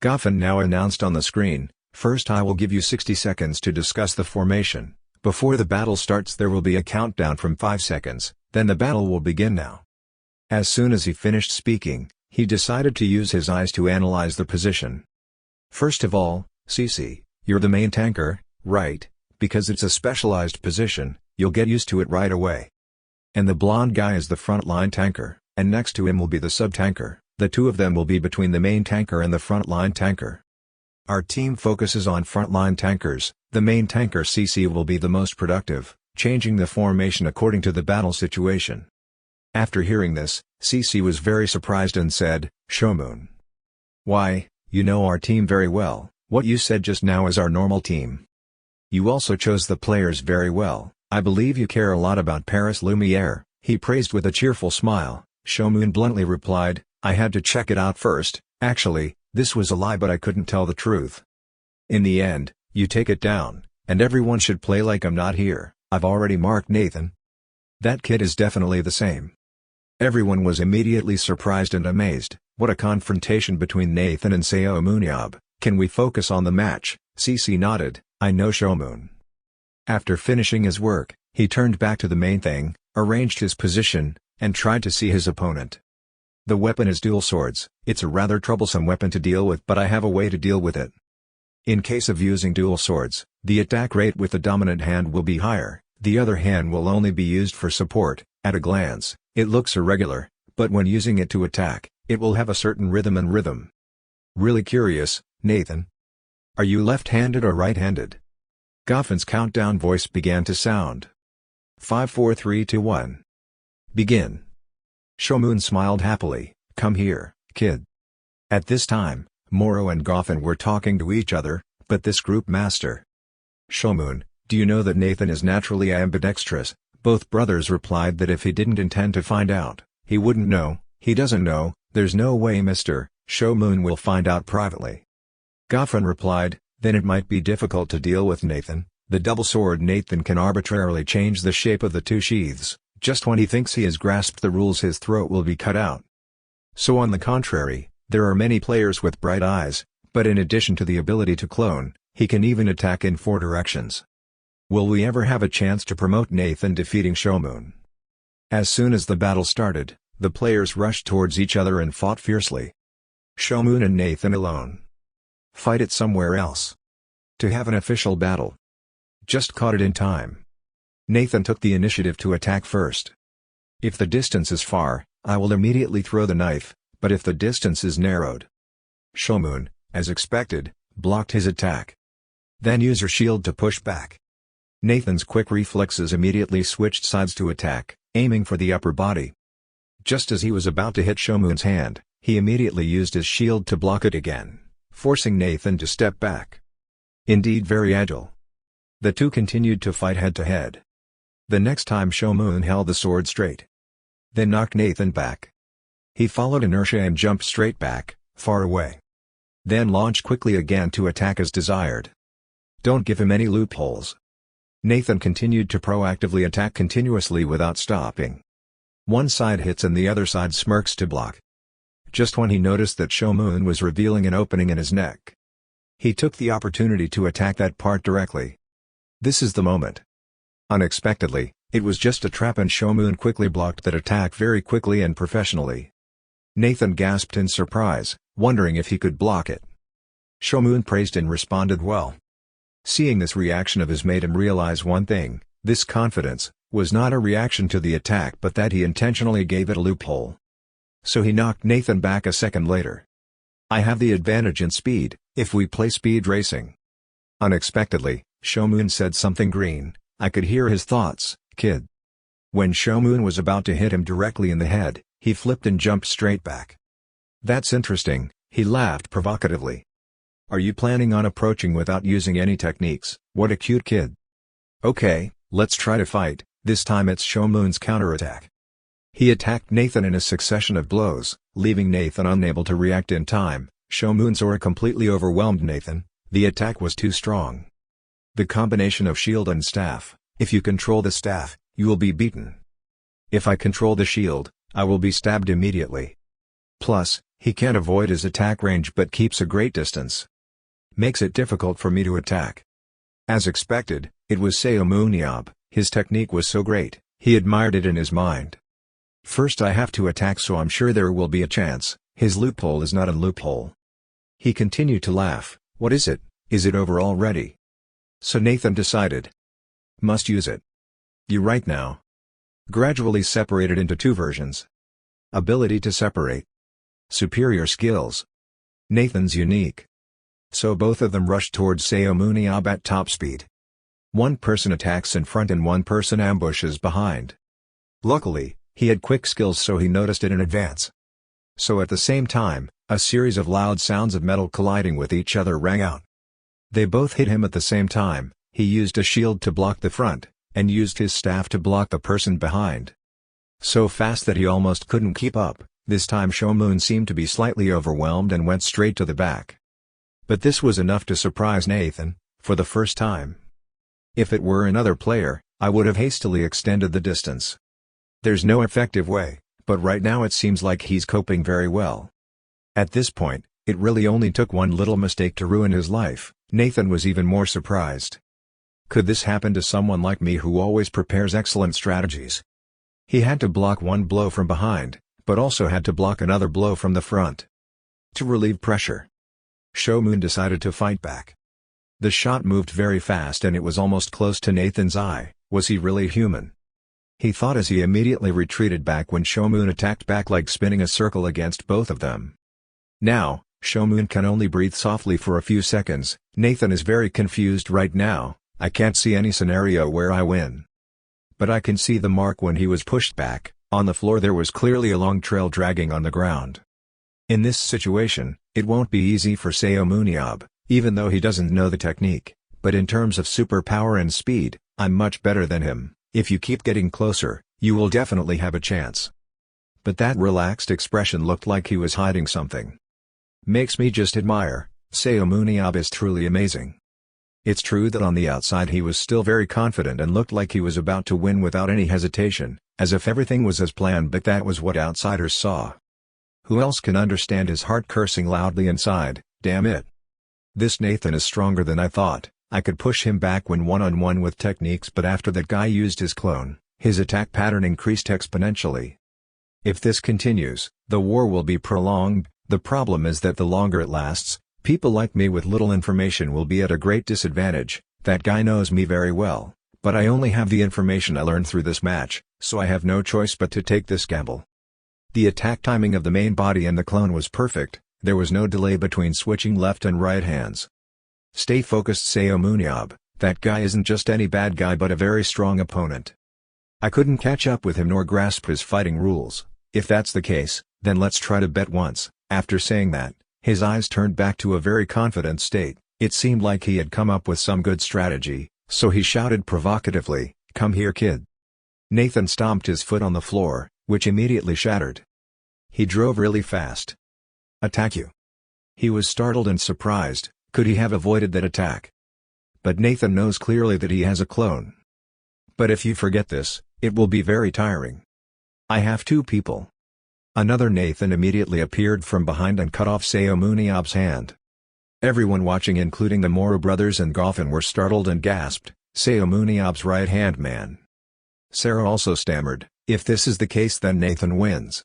Goffin now announced on the screen, "First I will give you 60 seconds to discuss the formation. Before the battle starts there will be a countdown from 5 seconds, then the battle will begin now." As soon as he finished speaking, he decided to use his eyes to analyze the position. "First of all, CC, you're the main tanker, right? Because it's a specialized position, you'll get used to it right away. And the blonde guy is the front-line tanker, and next to him will be the sub-tanker. The two of them will be between the main tanker and the front-line tanker. Our team focuses on front-line tankers. The main tanker CC will be the most productive, changing the formation according to the battle situation." After hearing this, CC was very surprised and said, "Seomun, why, you know our team very well. What you said just now is our normal team. You also chose the players very well. I believe you care a lot about Paris Lumiere," he praised with a cheerful smile. Seomun bluntly replied, "I had to check it out first. Actually, this was a lie, but I couldn't tell the truth. In the end, you take it down, and everyone should play like I'm not here. I've already marked Nathan. That kid is definitely the same." Everyone was immediately surprised and amazed. What a confrontation between Nathan and Seomun Yob. "Can we focus on the match?" CC nodded, "I know Seomun." After finishing his work, he turned back to the main thing, arranged his position, and tried to see his opponent. The weapon is dual swords. It's a rather troublesome weapon to deal with, but I have a way to deal with it. In case of using dual swords, the attack rate with the dominant hand will be higher, the other hand will only be used for support. At a glance, it looks irregular, but when using it to attack, it will have a certain rhythm. Really curious, Nathan? Are you left-handed or right-handed?" Goffin's countdown voice began to sound. 5 4 3 2 1. Begin. Seomun smiled happily, "Come here, kid." At this time, Moro and Goffin were talking to each other, but this group master. "Seomun, do you know that Nathan is naturally ambidextrous?" Both brothers replied that if he didn't intend to find out, he wouldn't know. "He doesn't know, there's no way Mr. Seomun will find out privately." Goffin replied, "Then it might be difficult to deal with Nathan. The double sword Nathan can arbitrarily change the shape of the two sheaths. Just when he thinks he has grasped the rules, his throat will be cut out. So on the contrary, there are many players with bright eyes, but in addition to the ability to clone, he can even attack in 4 directions. Will we ever have a chance to promote Nathan defeating Seomun?" As soon as the battle started, the players rushed towards each other and fought fiercely. Seomun and Nathan alone. Fight it somewhere else. To have an official battle. Just caught it in time. Nathan took the initiative to attack first. "If the distance is far, I will immediately throw the knife, but if the distance is narrowed." Seomun, as expected, blocked his attack. "Then use your shield to push back." Nathan's quick reflexes immediately switched sides to attack, aiming for the upper body. Just as he was about to hit Seomun's hand, he immediately used his shield to block it again, forcing Nathan to step back. Indeed very agile. The two continued to fight head-to-head. The next time Seomun held the sword straight, then knocked Nathan back. He followed inertia and jumped straight back, far away. Then launched quickly again to attack as desired. Don't give him any loopholes. Nathan continued to proactively attack continuously without stopping. One side hits and the other side smirks to block. Just when he noticed that Seomun was revealing an opening in his neck, he took the opportunity to attack that part directly. This is the moment. Unexpectedly, it was just a trap and Seomun quickly blocked that attack very quickly and professionally. Nathan gasped in surprise, wondering if he could block it. Seomun praised and responded well. Seeing this reaction of his made him realize one thing: this confidence was not a reaction to the attack but that he intentionally gave it a loophole. So he knocked Nathan back a second later. "I have the advantage in speed, if we play speed racing." Unexpectedly, Seomun said something green. I could hear his thoughts, "Kid." When Seomun was about to hit him directly in the head, he flipped and jumped straight back. "That's interesting," he laughed provocatively. "Are you planning on approaching without using any techniques? What a cute kid." "Okay, let's try to fight." This time it's Seomun's counterattack. He attacked Nathan in a succession of blows, leaving Nathan unable to react in time. Seomun's aura completely overwhelmed Nathan. The attack was too strong. The combination of shield and staff: if you control the staff, you will be beaten. If I control the shield, I will be stabbed immediately. Plus, he can't avoid his attack range but keeps a great distance. Makes it difficult for me to attack. As expected, it was Seomun Yob. His technique was so great, he admired it in his mind. First I have to attack, so I'm sure there will be a chance. His loophole is not a loophole. He continued to laugh. "What is it? Is it over already?" So Nathan decided. Must use it. You right now. Gradually separated into two versions. Ability to separate. Superior skills. Nathan's unique. So both of them rushed towards Seomun Yob at top speed. One person attacks in front and one person ambushes behind. Luckily, he had quick skills so he noticed it in advance. So at the same time, a series of loud sounds of metal colliding with each other rang out. They both hit him at the same time. He used a shield to block the front, and used his staff to block the person behind. So fast that he almost couldn't keep up. This time Seomun seemed to be slightly overwhelmed and went straight to the back. But this was enough to surprise Nathan, for the first time. If it were another player, I would have hastily extended the distance. There's no effective way, but right now it seems like he's coping very well. At this point, it really only took one little mistake to ruin his life. Nathan was even more surprised. Could this happen to someone like me who always prepares excellent strategies? He had to block one blow from behind, but also had to block another blow from the front. To relieve pressure, Seomun decided to fight back. The shot moved very fast and it was almost close to Nathan's eye. Was he really human? He thought as he immediately retreated back when Seomun attacked back, like spinning a circle against both of them. Now, Seomun can only breathe softly for a few seconds. Nathan is very confused right now. I can't see any scenario where I win. But I can see the mark when he was pushed back. On the floor there was clearly a long trail dragging on the ground. In this situation, it won't be easy for Seomun Yob, even though he doesn't know the technique, but in terms of superpower and speed, I'm much better than him. If you keep getting closer, you will definitely have a chance. But that relaxed expression looked like he was hiding something. Makes me just admire. Seomun Yob is truly amazing. It's true that on the outside he was still very confident and looked like he was about to win without any hesitation, as if everything was as planned, but that was what outsiders saw. Who else can understand his heart cursing loudly inside? Damn it. This Nathan is stronger than I thought. I could push him back when one-on-one with techniques, but after that guy used his clone, his attack pattern increased exponentially. If this continues, the war will be prolonged. The problem is that the longer it lasts, people like me with little information will be at a great disadvantage. That guy knows me very well, but I only have the information I learned through this match, so I have no choice but to take this gamble. The attack timing of the main body and the clone was perfect. There was no delay between switching left and right hands. Stay focused, Seomun Yob. That guy isn't just any bad guy but a very strong opponent. I couldn't catch up with him nor grasp his fighting rules. If that's the case, then let's try to bet once. After saying that, his eyes turned back to a very confident state. It seemed like he had come up with some good strategy, so he shouted provocatively, "Come here, kid." Nathan stomped his foot on the floor, which immediately shattered. He drove really fast. "Attack you." He was startled and surprised. Could he have avoided that attack? But Nathan knows clearly that he has a clone. But if you forget this, it will be very tiring. I have two people. Another Nathan immediately appeared from behind and cut off Seomun Yob's hand. Everyone watching, including the Moro brothers and Goffin, were startled and gasped, "Seomun Yob's right-hand man." Sarah also stammered, "If this is the case, then Nathan wins."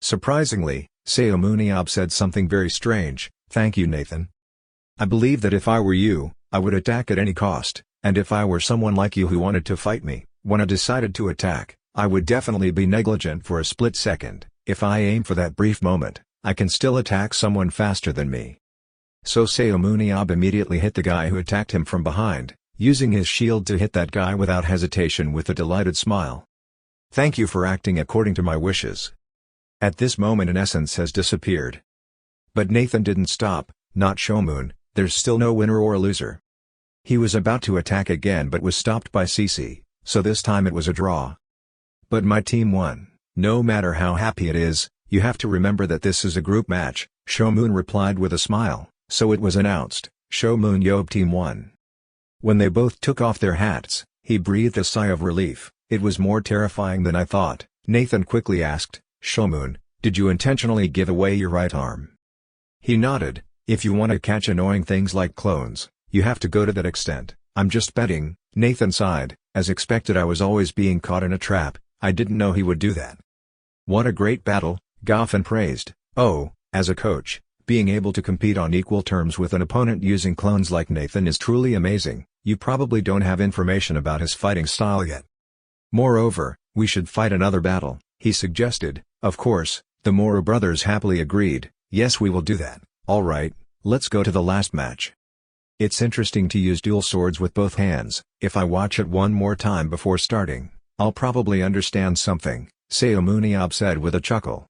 Surprisingly, Seomun Yob said something very strange, "Thank you, Nathan." I believe that if I were you, I would attack at any cost, and if I were someone like you who wanted to fight me, when I decided to attack, I would definitely be negligent for a split second. If I aim for that brief moment, I can still attack someone faster than me. So Seomun Yob immediately hit the guy who attacked him from behind, using his shield to hit that guy without hesitation with a delighted smile. Thank you for acting according to my wishes. At this moment an essence has disappeared. But Nathan didn't stop, not Seomun. There's still no winner or loser. He was about to attack again but was stopped by CC, so this time it was a draw. But my team won. No matter how happy it is, you have to remember that this is a group match, Seomun replied with a smile, so it was announced, Seomun Yob team won. When they both took off their hats, he breathed a sigh of relief. It was more terrifying than I thought. Nathan quickly asked, Seomun, did you intentionally give away your right arm? He nodded. If you want to catch annoying things like clones, you have to go to that extent. I'm just betting. Nathan sighed. As expected, I was always being caught in a trap. I didn't know he would do that. What a great battle, Goffin praised. Oh, as a coach, being able to compete on equal terms with an opponent using clones like Nathan is truly amazing. You probably don't have information about his fighting style yet. Moreover, we should fight another battle, he suggested. Of course, the Moro brothers happily agreed. Yes, we will do that. Alright, let's go to the last match. It's interesting to use dual swords with both hands. If I watch it one more time before starting, I'll probably understand something, Seomun Yob said with a chuckle.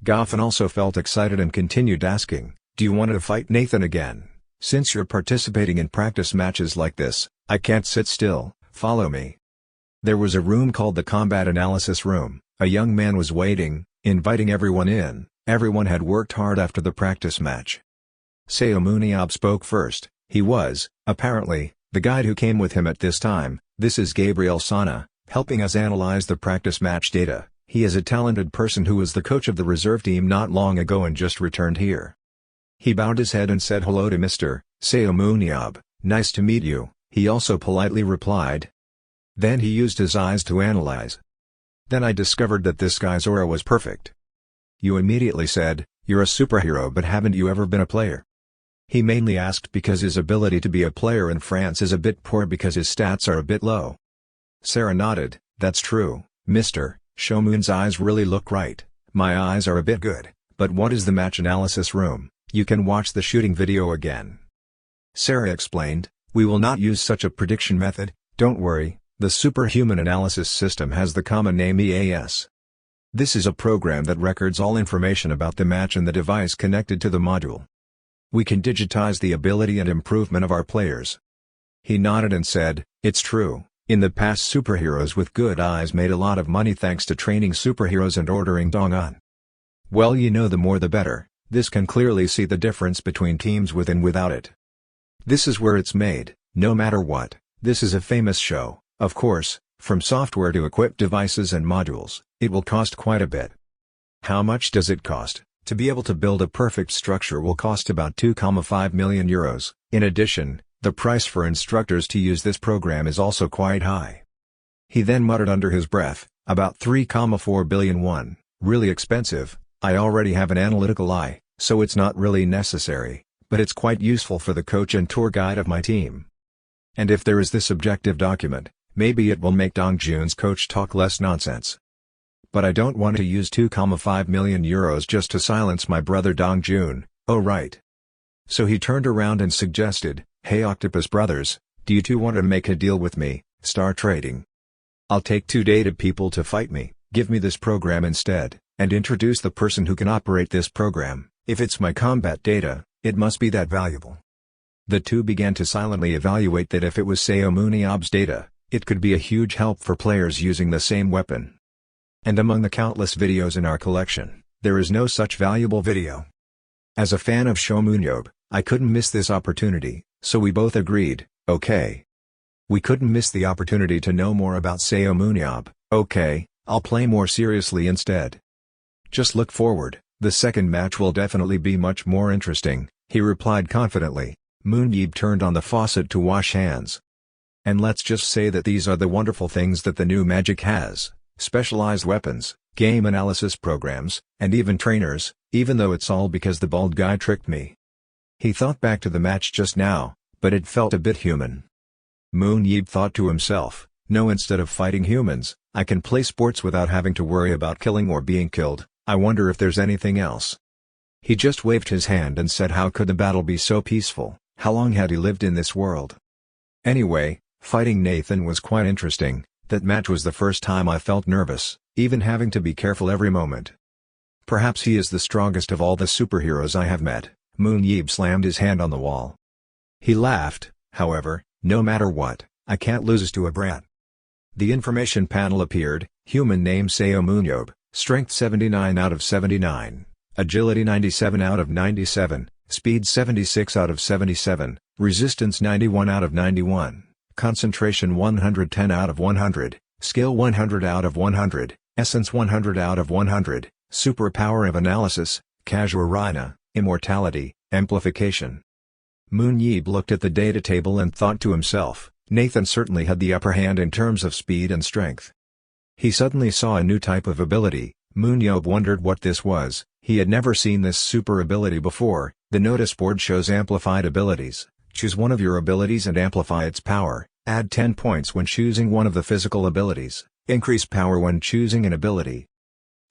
Goffin also felt excited and continued asking, do you want to fight Nathan again? Since you're participating in practice matches like this, I can't sit still, follow me. There was a room called the Combat Analysis Room. A young man was waiting, inviting everyone in. Everyone had worked hard after the practice match. Seomun Yob spoke first. He was, apparently, the guide who came with him at this time. This is Gabriel Sana, helping us analyze the practice match data. He is a talented person who was the coach of the reserve team not long ago and just returned here. He bowed his head and said hello to Mr. Seomun Yob. Nice to meet you, he also politely replied. Then he used his eyes to analyze. Then I discovered that this guy's aura was perfect. You immediately said, you're a superhero, but haven't you ever been a player? He mainly asked because his ability to be a player in France is a bit poor because his stats are a bit low. Sarah nodded. That's true, Mr. Seomun's eyes really look right. My eyes are a bit good, but what is the match analysis room? You can watch the shooting video again. Sarah explained, we will not use such a prediction method, don't worry, the superhuman analysis system has the common name EAS. This is a program that records all information about the match and the device connected to the module. We can digitize the ability and improvement of our players. He nodded and said, it's true, in the past superheroes with good eyes made a lot of money thanks to training superheroes and ordering Dong'an. Well, you know, the more the better. This can clearly see the difference between teams with and without it. This is where it's made, no matter what. This is a famous show, of course, from software to equip devices and modules, it will cost quite a bit. How much does it cost? To be able to build a perfect structure will cost about 2.5 million euros. In addition, the price for instructors to use this program is also quite high. He then muttered under his breath, about 3.4 billion won, really expensive. I already have an analytical eye, so it's not really necessary, but it's quite useful for the coach and tour guide of my team. And if there is this objective document, maybe it will make Dongjun's coach talk less nonsense. But I don't want to use 2.5 million euros just to silence my brother Dongjun. Oh right. So he turned around and suggested, hey Octopus Brothers, do you two want to make a deal with me, Star Trading? I'll take 2 data people to fight me, give me this program instead, and introduce the person who can operate this program. If it's my combat data, it must be that valuable. The two began to silently evaluate that if it was Seomun Yob's data, it could be a huge help for players using the same weapon. And among the countless videos in our collection, there is no such valuable video. As a fan of Seomun Yob, I couldn't miss this opportunity, so we both agreed, okay. We couldn't miss the opportunity to know more about Seomun Yob. Okay, I'll play more seriously instead. Just look forward, the second match will definitely be much more interesting, he replied confidently. Moon Yeeb turned on the faucet to wash hands. And let's just say that these are the wonderful things that the new Magic has. Specialized weapons, game analysis programs, and even trainers, even though it's all because the bald guy tricked me. He thought back to the match just now, but it felt a bit human. Moon Yob thought to himself, no, instead of fighting humans, I can play sports without having to worry about killing or being killed. I wonder if there's anything else. He just waved his hand and said how could the battle be so peaceful, how long had he lived in this world? Anyway, fighting Nathan was quite interesting. That match was the first time I felt nervous, even having to be careful every moment. Perhaps he is the strongest of all the superheroes I have met. Moon Yob slammed his hand on the wall. He laughed, however, no matter what, I can't lose to a brat. The information panel appeared, human name Seomun Yob, strength 79 out of 79, agility 97 out of 97, speed 76 out of 77, resistance 91 out of 91, concentration 110 out of 100, skill 100 out of 100, essence 100 out of 100, superpower of analysis, Casuarina, immortality, amplification. Moon Yob looked at the data table and thought to himself, Nathan certainly had the upper hand in terms of speed and strength. He suddenly saw a new type of ability. Moon Yob wondered what this was. He had never seen this super ability before. The notice board shows amplified abilities. Choose one of your abilities and amplify its power. Add 10 points when choosing one of the physical abilities. Increase power when choosing an ability.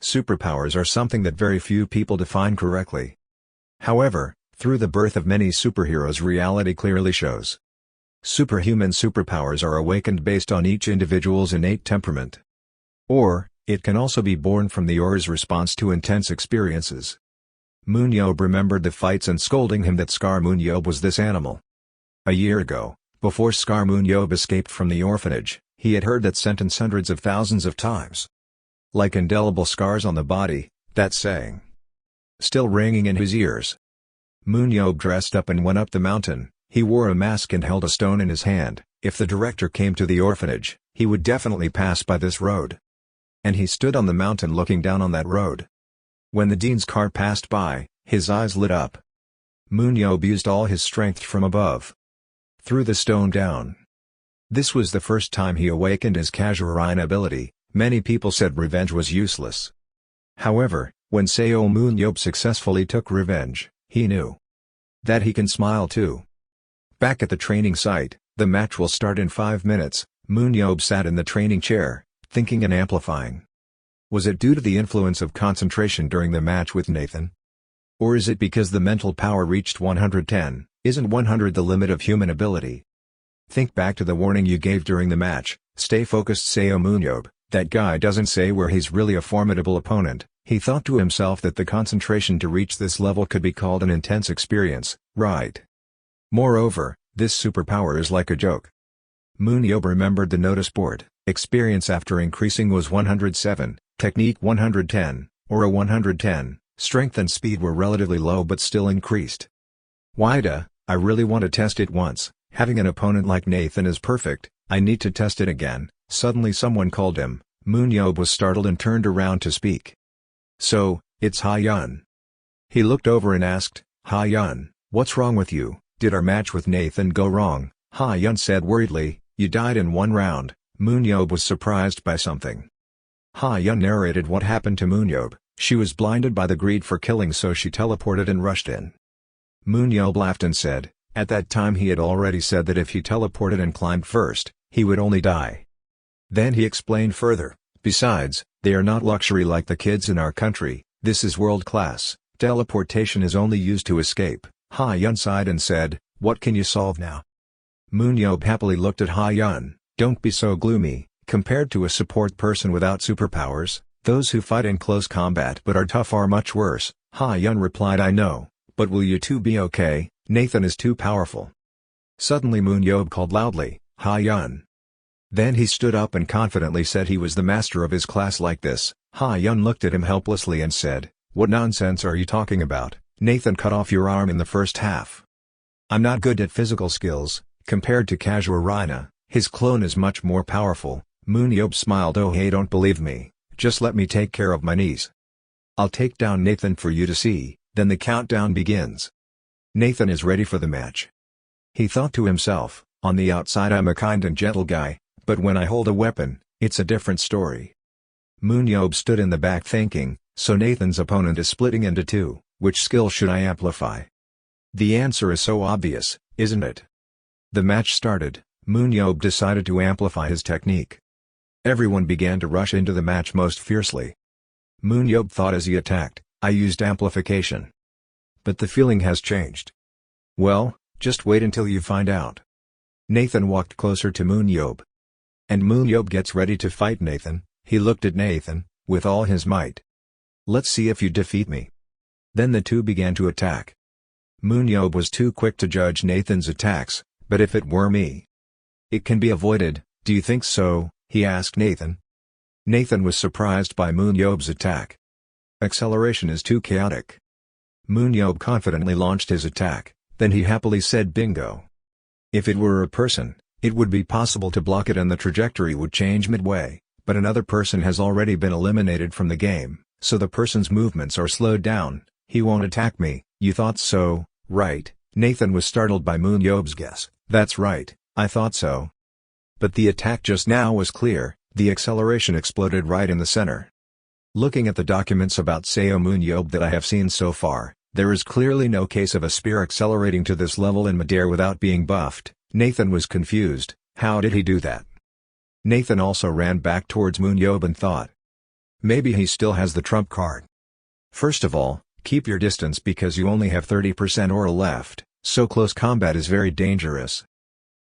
Superpowers are something that very few people define correctly. However, through the birth of many superheroes, reality clearly shows. Superhuman superpowers are awakened based on each individual's innate temperament. Or, it can also be born from the aura's response to intense experiences. Moon Yob remembered the fights and scolding him that Seomun Yob was this animal. A year ago, before Seomun Yob escaped from the orphanage, he had heard that sentence hundreds of thousands of times. Like indelible scars on the body, that saying. Still ringing in his ears. Moon Yob dressed up and went up the mountain. He wore a mask and held a stone in his hand. If the director came to the orphanage, he would definitely pass by this road. And he stood on the mountain looking down on that road. When the dean's car passed by, his eyes lit up. Moon Yob used all his strength from above. Threw the stone down. This was the first time he awakened his Casuarina ability. Many people said revenge was useless. However, when Seomun Yob successfully took revenge, he knew that he can smile too. Back at the training site, the match will start in 5 minutes. Moon Yob sat in the training chair, thinking and amplifying. Was it due to the influence of concentration during the match with Nathan? Or is it because the mental power reached 110? Isn't 100 the limit of human ability? Think back to the warning you gave during the match. Stay focused, Seomun Yob. That guy doesn't say where he's really a formidable opponent. He thought to himself that the concentration to reach this level could be called an intense experience, right? Moreover, this superpower is like a joke. Moon Yob remembered the notice board. Experience after increasing was 107, technique 110, aura 110, strength and speed were relatively low but still increased. Whyda, I really want to test it once. Having an opponent like Nathan is perfect. I need to test it again. Suddenly someone called him. Moon Yob was startled and turned around to speak. So, it's Ha-Yun. He looked over and asked, Ha-Yun, what's wrong with you? Did our match with Nathan go wrong? Ha-Yun said worriedly, you died in 1 round. Moon Yob was surprised by something. Ha-Yun narrated what happened to Moon Yob. She was blinded by the greed for killing, so she teleported and rushed in. Moon Yob laughed and said, at that time he had already said that if he teleported and climbed first, he would only die. Then he explained further, besides, they are not luxury like the kids in our country, this is world class, teleportation is only used to escape. Ha-Yun sighed and said, what can you solve now? Moon Yob happily looked at Ha-Yun, don't be so gloomy. Compared to a support person without superpowers, those who fight in close combat but are tough are much worse. Ha-Yun replied, I know, but will you two be okay? Nathan is too powerful. Suddenly Moon Yob called loudly, Ha-Yun. Then he stood up and confidently said he was the master of his class like this. Ha-Yun looked at him helplessly and said, what nonsense are you talking about? Nathan cut off your arm in the first half. I'm not good at physical skills. Compared to Casuarina, his clone is much more powerful. Moon Yob smiled, oh hey, don't believe me, just let me take care of my knees. I'll take down Nathan for you to see. Then the countdown begins. Nathan is ready for the match. He thought to himself, on the outside I'm a kind and gentle guy, but when I hold a weapon, it's a different story. Moon Yob stood in the back thinking, so Nathan's opponent is splitting into 2, which skill should I amplify? The answer is so obvious, isn't it? The match started. Moon Yob decided to amplify his technique. Everyone began to rush into the match most fiercely. Moon Yob thought as he attacked, I used amplification. But the feeling has changed. Well, just wait until you find out. Nathan walked closer to Moon Yob. And Moon Yob gets ready to fight Nathan. He looked at Nathan, with all his might. Let's see if you defeat me. Then the two began to attack. Moon Yob was too quick to judge Nathan's attacks, but if it were me, it can be avoided, do you think so? He asked Nathan. Nathan was surprised by Moon Yob's attack. Acceleration is too chaotic. Moon Yob confidently launched his attack, then he happily said bingo. If it were a person, it would be possible to block it and the trajectory would change midway, but another person has already been eliminated from the game, so the person's movements are slowed down. He won't attack me, you thought so, right? Nathan was startled by Moon Yob's guess. That's right, I thought so. But the attack just now was clear, the acceleration exploded right in the center. Looking at the documents about Seomun Yob that I have seen so far, there is clearly no case of a spear accelerating to this level in midair without being buffed. Nathan was confused, how did he do that? Nathan also ran back towards Moon Yob and thought. Maybe he still has the trump card. First of all, keep your distance because you only have 30% aura left, so close combat is very dangerous.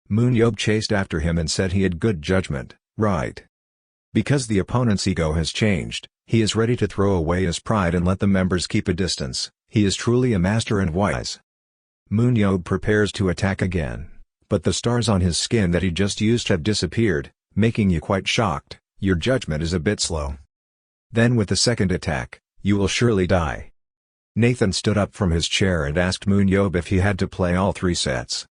Moon Yob chased after him and said he had good judgment, right? Because the opponent's ego has changed, he is ready to throw away his pride and let the members keep a distance, he is truly a master and wise. Moon Yob prepares to attack again, but the stars on his skin that he just used have disappeared, making you quite shocked. Your judgment is a bit slow. Then with the second attack, you will surely die. Nathan stood up from his chair and asked Moon Yob if he had to play all 3 sets.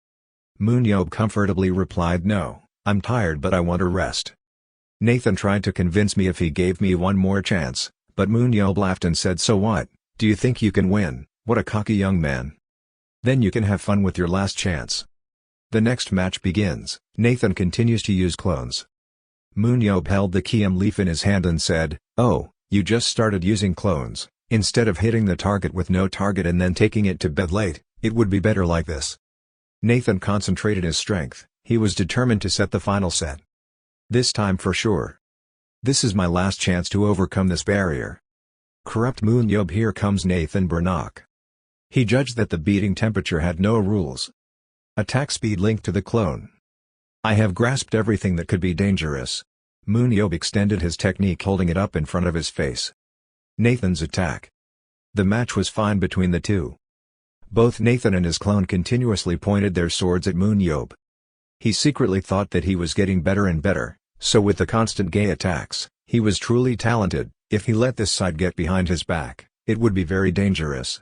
Moon Yob comfortably replied no, I'm tired but I want to rest. Nathan tried to convince me if he gave me one more chance, but Moon Yob laughed and said so what, do you think you can win? What a cocky young man. Then you can have fun with your last chance. The next match begins. Nathan continues to use clones. Moon Yob held the Kiam leaf in his hand and said, oh, you just started using clones. Instead of hitting the target with no target and then taking it to bed late, it would be better like this. Nathan concentrated his strength, he was determined to set the final set. This time for sure. This is my last chance to overcome this barrier. Corrupt Moon Yob, here comes Nathan Burnock. He judged that the beating temperature had no rules. Attack speed linked to the clone. I have grasped everything that could be dangerous. Moon Yob extended his technique holding it up in front of his face. Nathan's attack. The match was fine between the two. Both Nathan and his clone continuously pointed their swords at Moon Yob. He secretly thought that he was getting better and better, so with the constant gay attacks, he was truly talented. If he let this side get behind his back, it would be very dangerous.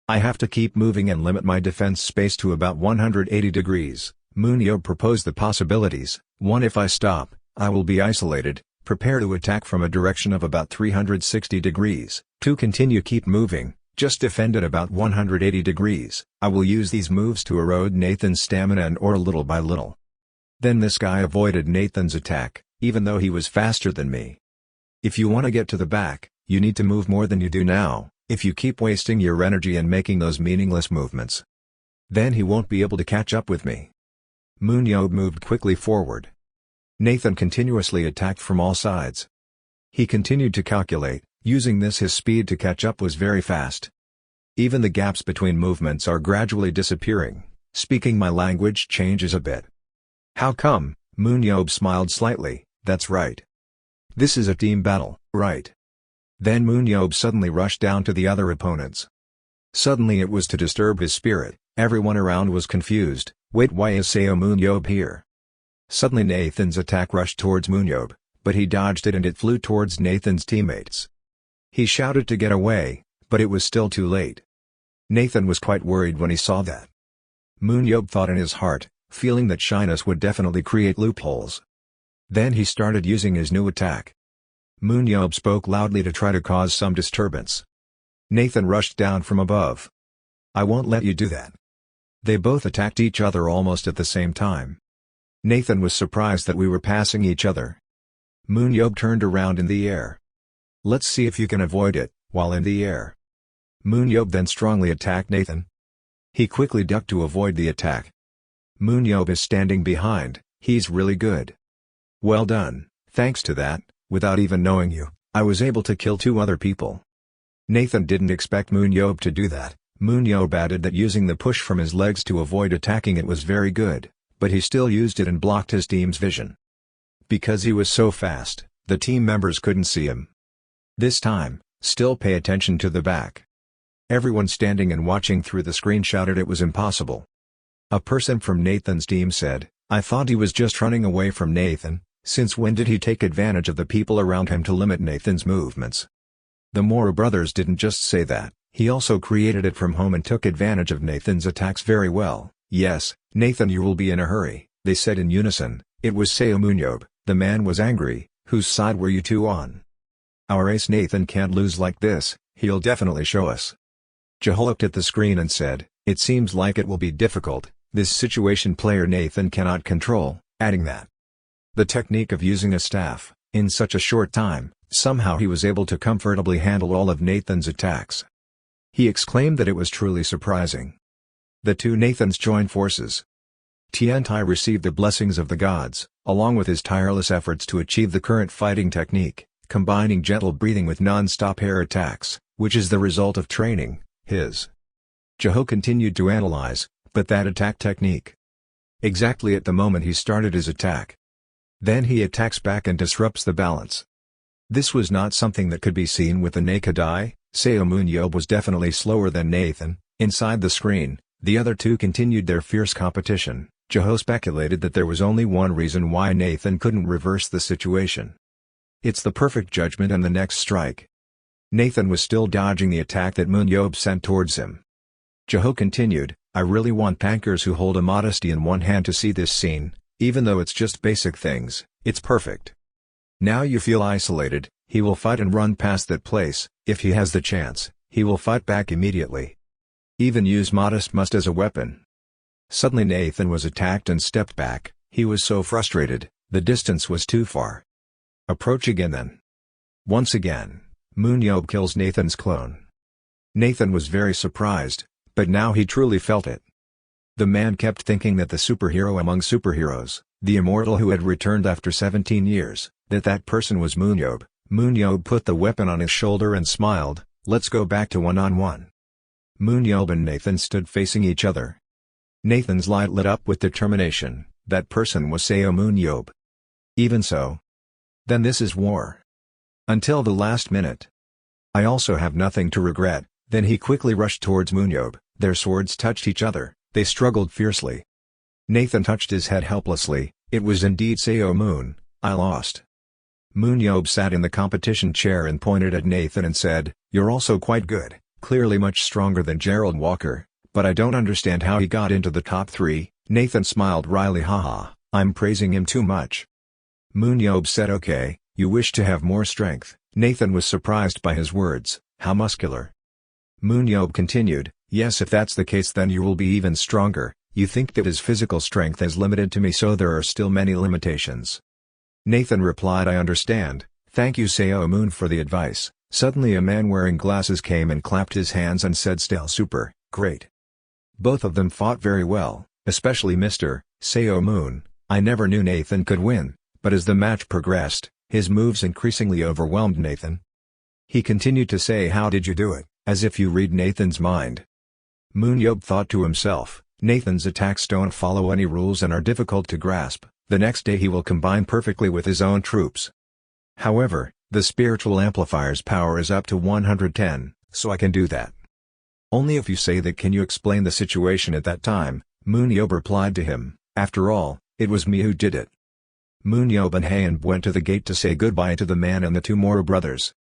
I have to keep moving and limit my defense space to about 180 degrees. Moon Yob proposed the possibilities. 1. If I stop, I will be isolated. Prepare to attack from a direction of about 360 degrees. 2. Continue, keep moving, just defend at about 180 degrees. I will use these moves to erode Nathan's stamina and aura little by little. Then this guy avoided Nathan's attack, even though he was faster than me. If you want to get to the back, you need to move more than you do now, if you keep wasting your energy and making those meaningless movements. Then he won't be able to catch up with me. Moon Yob moved quickly forward. Nathan continuously attacked from all sides. He continued to calculate, using this his speed to catch up was very fast. Even the gaps between movements are gradually disappearing, speaking my language changes a bit. How come? Moon Yob smiled slightly, that's right. This is a team battle, right? Then Moon Yob suddenly rushed down to the other opponents. Suddenly it was to disturb his spirit, everyone around was confused, wait, why is Seomun Yob here? Suddenly Nathan's attack rushed towards Moon Yob, but he dodged it and it flew towards Nathan's teammates. He shouted to get away, but it was still too late. Nathan was quite worried when he saw that. Moon Yob thought in his heart, feeling that shyness would definitely create loopholes. Then he started using his new attack. Moon Yob spoke loudly to try to cause some disturbance. Nathan rushed down from above. I won't let you do that. They both attacked each other almost at the same time. Nathan was surprised that we were passing each other. Moon Yob turned around in the air. Let's see if you can avoid it, while in the air. Moon Yob then strongly attacked Nathan. He quickly ducked to avoid the attack. Moon Yob is standing behind. He's really good. Well done. Thanks to that, without even knowing you, I was able to kill 2 other people. Nathan didn't expect Moon Yob to do that. Moon Yob added that using the push from his legs to avoid attacking it was very good, but he still used it and blocked his team's vision. Because he was so fast, the team members couldn't see him. This time, still pay attention to the back. Everyone standing and watching through the screen shouted it was impossible. A person from Nathan's team said, I thought he was just running away from Nathan. Since when did he take advantage of the people around him to limit Nathan's movements? The Mora brothers didn't just say that, he also created it from home and took advantage of Nathan's attacks very well. Yes, Nathan, you will be in a hurry, they said in unison. It was Seomun Yob. The man was angry. Whose side were you 2 on? Our ace Nathan can't lose like this, he'll definitely show us. Jaho looked at the screen and said, it seems like it will be difficult, this situation player Nathan cannot control, adding that the technique of using a staff, in such a short time, somehow he was able to comfortably handle all of Nathan's attacks. He exclaimed that it was truly surprising. The 2 Nathans joined forces. Tiantai received the blessings of the gods, along with his tireless efforts to achieve the current fighting technique, combining gentle breathing with non-stop air attacks, which is the result of training, his. Jaho continued to analyze, but that attack technique. Exactly at the moment he started his attack. Then he attacks back and disrupts the balance. This was not something that could be seen with the naked eye. Seomun Yob was definitely slower than Nathan. Inside the screen, the other 2 continued their fierce competition. Jaho speculated that there was only one reason why Nathan couldn't reverse the situation. It's the perfect judgment and the next strike. Nathan was still dodging the attack that Moon Yob sent towards him. Jaho continued, I really want tankers who hold a modesty in one hand to see this scene, even though it's just basic things, it's perfect. Now you feel isolated, he will fight and run past that place. If he has the chance, he will fight back immediately. Even use modest must as a weapon. Suddenly Nathan was attacked and stepped back. He was so frustrated, the distance was too far. Approach again then. Once again, Moon Yob kills Nathan's clone. Nathan was very surprised, but now he truly felt it. The man kept thinking that the superhero among superheroes, the immortal who had returned after 17 years, that person was Moon Yob. Moon Yob put the weapon on his shoulder and smiled, let's go back to one-on-one. Moon Yob and Nathan stood facing each other. Nathan's light lit up with determination, that person was Seomun Yob. Even so. Then this is war. Until the last minute. I also have nothing to regret. Then he quickly rushed towards Moon Yob, their swords touched each other, they struggled fiercely. Nathan touched his head helplessly, it was indeed Seomun, I lost. Moon Yob sat in the competition chair and pointed at Nathan and said, you're also quite good, clearly much stronger than Gerald Walker, but I don't understand how he got into the top 3, Nathan smiled wryly haha, I'm praising him too much. Moon Yob said okay, you wish to have more strength, Nathan was surprised by his words, how muscular. Moon Yob continued, yes if that's the case then you will be even stronger, you think that his physical strength is limited to me so there are still many limitations. Nathan replied I understand, thank you Seomun for the advice. Suddenly a man wearing glasses came and clapped his hands and said still super, great. Both of them fought very well, especially Mr. Seomun. I never knew Nathan could win, but as the match progressed, his moves increasingly overwhelmed Nathan. He continued to say how did you do it, as if you read Nathan's mind. Moon Yob thought to himself, Nathan's attacks don't follow any rules and are difficult to grasp, the next day he will combine perfectly with his own troops. However, the spiritual amplifier's power is up to 110, so I can do that. Only if you say that. Can you explain the situation at that time? Moon Yob replied to him, after all, it was me who did it. Moon Yob and Hayan went to the gate to say goodbye to the man and the 2 Mora brothers.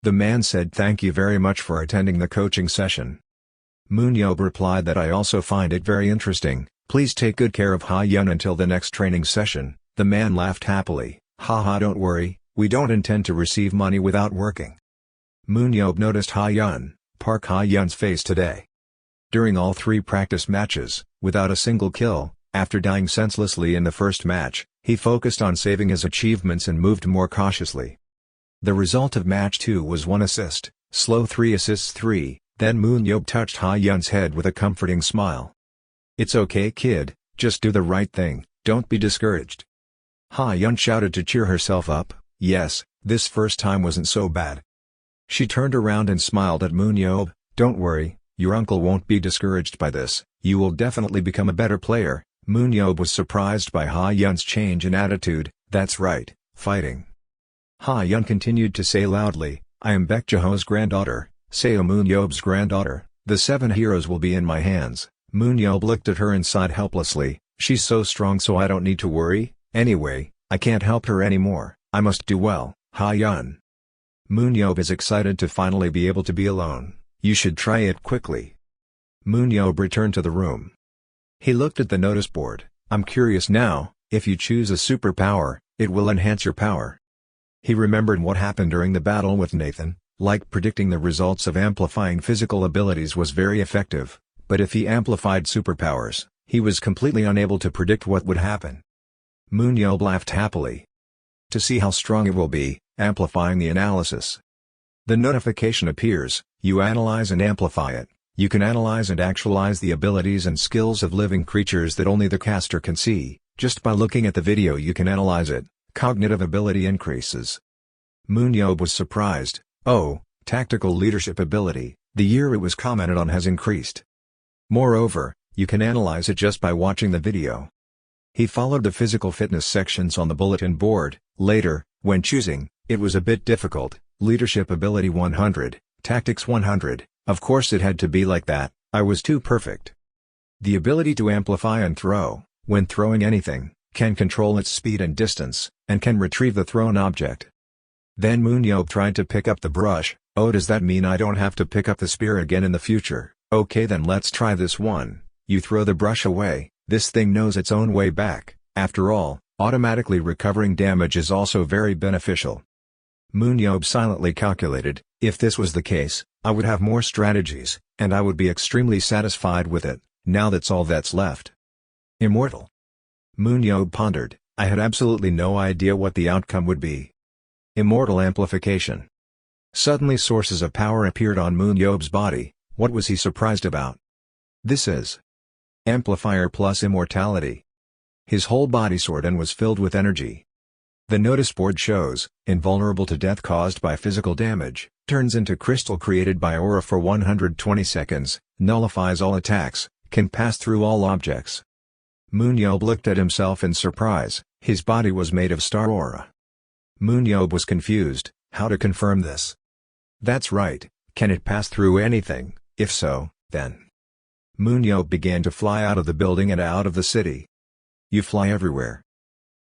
The man said thank you very much for attending the coaching session. Moon Yob replied that I also find it very interesting, please take good care of Ha-yun until the next training session. The man laughed happily, haha don't worry, we don't intend to receive money without working. Moon Yob noticed Park Ha-yun's face today. During all 3 practice matches, without a single kill, after dying senselessly in the first match, he focused on saving his achievements and moved more cautiously. The result of match 2 was 1 assist, slow 3 assists 3, Then Moon Yob touched Ha-yun's head with a comforting smile. "It's okay, kid, just do the right thing, don't be discouraged." Ha-yun shouted to cheer herself up, "Yes, this first time wasn't so bad." She turned around and smiled at Moon Yob, "Don't worry, your uncle won't be discouraged by this, you will definitely become a better player." Moon Yob was surprised by Ha-yun's change in attitude. "That's right, fighting." Ha-yun continued to say loudly, "I am Baek Jaho's granddaughter, Seomun Yob's granddaughter, the 7 heroes will be in my hands." Moon Yob looked at her and sighed helplessly, "She's so strong so I don't need to worry, anyway, I can't help her anymore, I must do well." Ha-yun. Moon Yob is excited to finally be able to be alone, "You should try it quickly." Moon Yob returned to the room. He looked at the notice board. "I'm curious now, if you choose a superpower, it will enhance your power." He remembered what happened during the battle with Nathan, like predicting the results of amplifying physical abilities was very effective, but if he amplified superpowers, he was completely unable to predict what would happen. Moon Yob laughed happily. "To see how strong it will be, amplifying the analysis." The notification appears, "You analyze and amplify it." You can analyze and actualize the abilities and skills of living creatures that only the caster can see. Just by looking at the video you can analyze it. Cognitive ability increases. Moon Yob was surprised. "Oh, tactical leadership ability, the year it was commented on has increased. Moreover, you can analyze it just by watching the video." He followed the physical fitness sections on the bulletin board. Later, when choosing, it was a bit difficult. Leadership ability 100, tactics 100. Of course it had to be like that, I was too perfect. The ability to amplify and throw, when throwing anything, can control its speed and distance, and can retrieve the thrown object. Then Moon Yob tried to pick up the brush. "Oh, does that mean I don't have to pick up the spear again in the future? Okay, then let's try this one." You throw the brush away, this thing knows its own way back. After all, automatically recovering damage is also very beneficial. Moon Yob silently calculated, if this was the case, I would have more strategies, and I would be extremely satisfied with it. Now that's all that's left. Immortal. Moon Yob pondered, I had absolutely no idea what the outcome would be. Immortal amplification. Suddenly sources of power appeared on Moon Yob's body. What was he surprised about? This is amplifier plus immortality. His whole body soared and was filled with energy. The notice board shows, invulnerable to death caused by physical damage, turns into crystal created by aura for 120 seconds, nullifies all attacks, can pass through all objects. Moon Yob looked at himself in surprise, his body was made of star aura. Moon Yob was confused, how to confirm this? That's right, can it pass through anything? If so, then. Moon Yob began to fly out of the building and out of the city. You fly everywhere.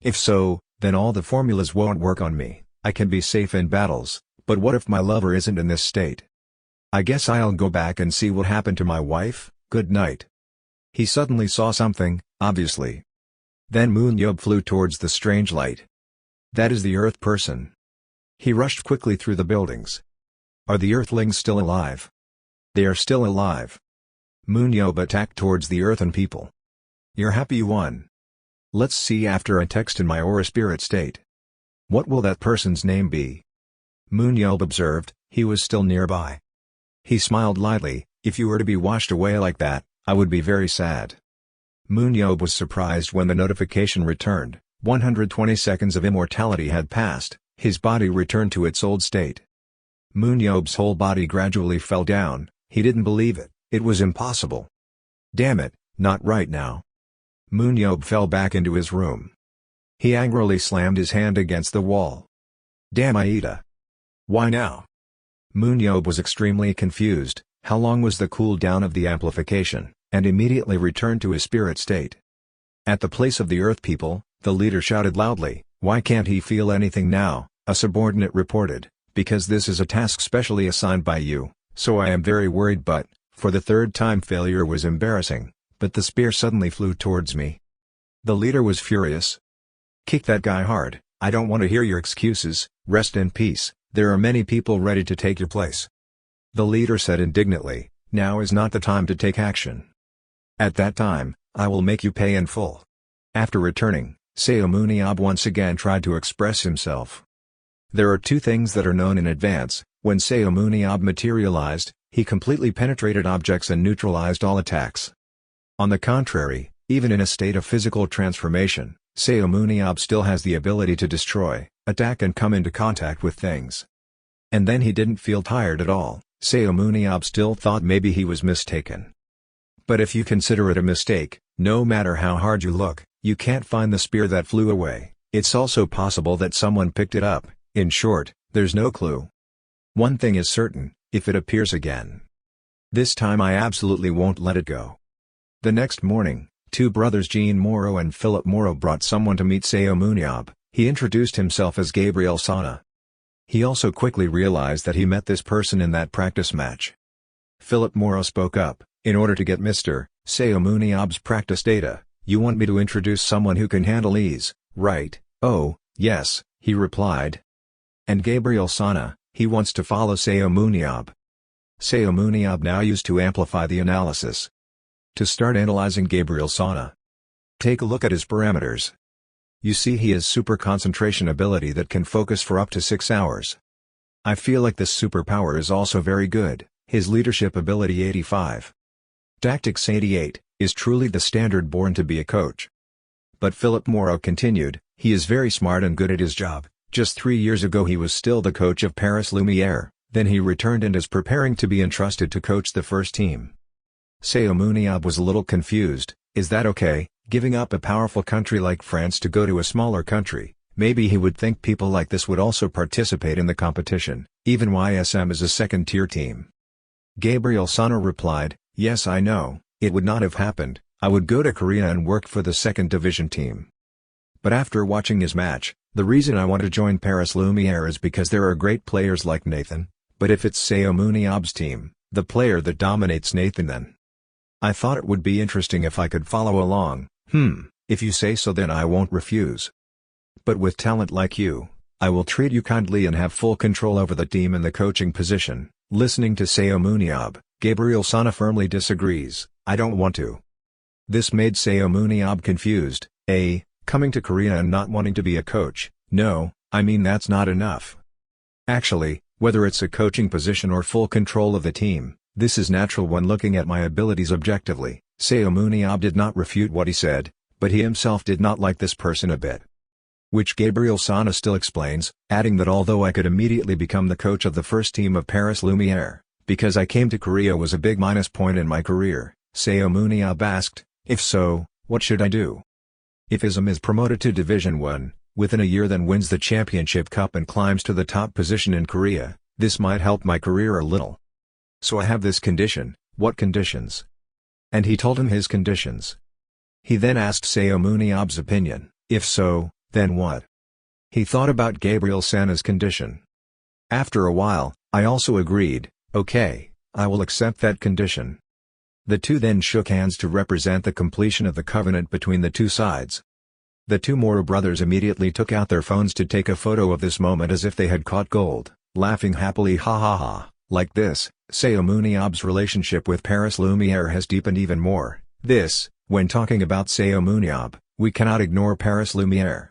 If so, then all the formulas won't work on me, I can be safe in battles, but what if my lover isn't in this state? I guess I'll go back and see what happened to my wife, good night. He suddenly saw something, obviously. Then Moon Yob flew towards the strange light. That is the Earth person. He rushed quickly through the buildings. Are the Earthlings still alive? They are still alive. Moon Yob attacked towards the Earthen people. You're happy you won. Let's see after I text in my aura spirit state. What will that person's name be? Moon Yob observed, he was still nearby. He smiled lightly, if you were to be washed away like that, I would be very sad. Moon Yob was surprised when the notification returned, 120 seconds of immortality had passed, his body returned to its old state. Moon Yob's whole body gradually fell down, he didn't believe it, it was impossible. Damn it, not right now. Moon Yob fell back into his room. He angrily slammed his hand against the wall. Damn Aida. Why now? Moon Yob was extremely confused, how long was the cooldown of the amplification, and immediately returned to his spirit state. At the place of the Earth people, the leader shouted loudly, why can't he feel anything now? A subordinate reported, because this is a task specially assigned by you, so I am very worried but, for the third time failure was embarrassing. But the spear suddenly flew towards me. The leader was furious. Kick that guy hard, I don't want to hear your excuses, rest in peace, there are many people ready to take your place. The leader said indignantly, now is not the time to take action. At that time, I will make you pay in full. After returning, Seomun Yob once again tried to express himself. There are two things that are known in advance, when Seomun Yob materialized, He completely penetrated objects and neutralized all attacks. On the contrary, even in a state of physical transformation, Seomun Yob still has the ability to destroy, attack and come into contact with things. And then he didn't feel tired at all. Seomun Yob still thought maybe he was mistaken. But if you consider it a mistake, no matter how hard you look, you can't find the spear that flew away. It's also possible that someone picked it up. In short, there's no clue. One thing is certain, if it appears again, this time I absolutely won't let it go. The next morning, two brothers Jean Morrow and Philip Morrow brought someone to meet Seomun Yob. He introduced himself as Gabriel Sana. He also quickly realized that he met this person in that practice match. Philip Morrow spoke up, "In order to get Mr. Seomun Yob's practice data, you want me to introduce someone who can handle ease, right?" "Oh, yes," he replied. "And Gabriel Sana, he wants to follow Seomun Yob." Seomun Yob now used to amplify the analysis. To start analyzing Gabriel Sana, take a look at his parameters. You see he has super concentration ability that can focus for up to 6 hours. I feel like this superpower is also very good. His leadership ability 85. Tactics 88, is truly the standard born to be a coach. But Philip Morrow continued, he is very smart and good at his job. Just 3 years ago he was still the coach of Paris Lumiere, then he returned and is preparing to be entrusted to coach the first team. Seomun Yob was a little confused. Is that okay, giving up a powerful country like France to go to a smaller country? Maybe he would think people like this would also participate in the competition, even YSM is a second-tier team. Gabriel Sana replied, "Yes, I know, it would not have happened. I would go to Korea and work for the second division team. But after watching his match, the reason I want to join Paris Lumiere is because there are great players like Nathan, but if it's Seomun Yob's team, the player that dominates Nathan, then I thought it would be interesting if I could follow along." If you say so, then I won't refuse. But with talent like you, I will treat you kindly and have full control over the team and the coaching position." Listening to Seomun Yob, Gabriel Sana firmly disagrees. "I don't want to." This made Seomun Yob confused. Coming to Korea and not wanting to be a coach? No, I mean that's not enough. Actually, whether it's a coaching position or full control of the team, this is natural when looking at my abilities objectively. Seomun Yob did not refute what he said, but he himself did not like this person a bit. Which Gabriel Sana still explains, adding that although I could immediately become the coach of the first team of Paris Lumiere, because I came to Korea was a big minus point in my career. Seomun Yob asked, "If so, what should I do?" If ISM is promoted to Division 1, within a year then wins the championship cup and climbs to the top position in Korea, this might help my career a little. So I have this condition. What conditions? And he told him his conditions. He then asked Seomun Yob's opinion. If so, then what? He thought about Gabriel Sana's condition. After a while, I also agreed, okay, I will accept that condition. The two then shook hands to represent the completion of the covenant between the two sides. The two Morrow brothers immediately took out their phones to take a photo of this moment as if they had caught gold, laughing happily ha ha ha. Like this, Seomun Yob's relationship with Paris Lumiere has deepened even more. When talking about Seomun Yob, we cannot ignore Paris Lumiere.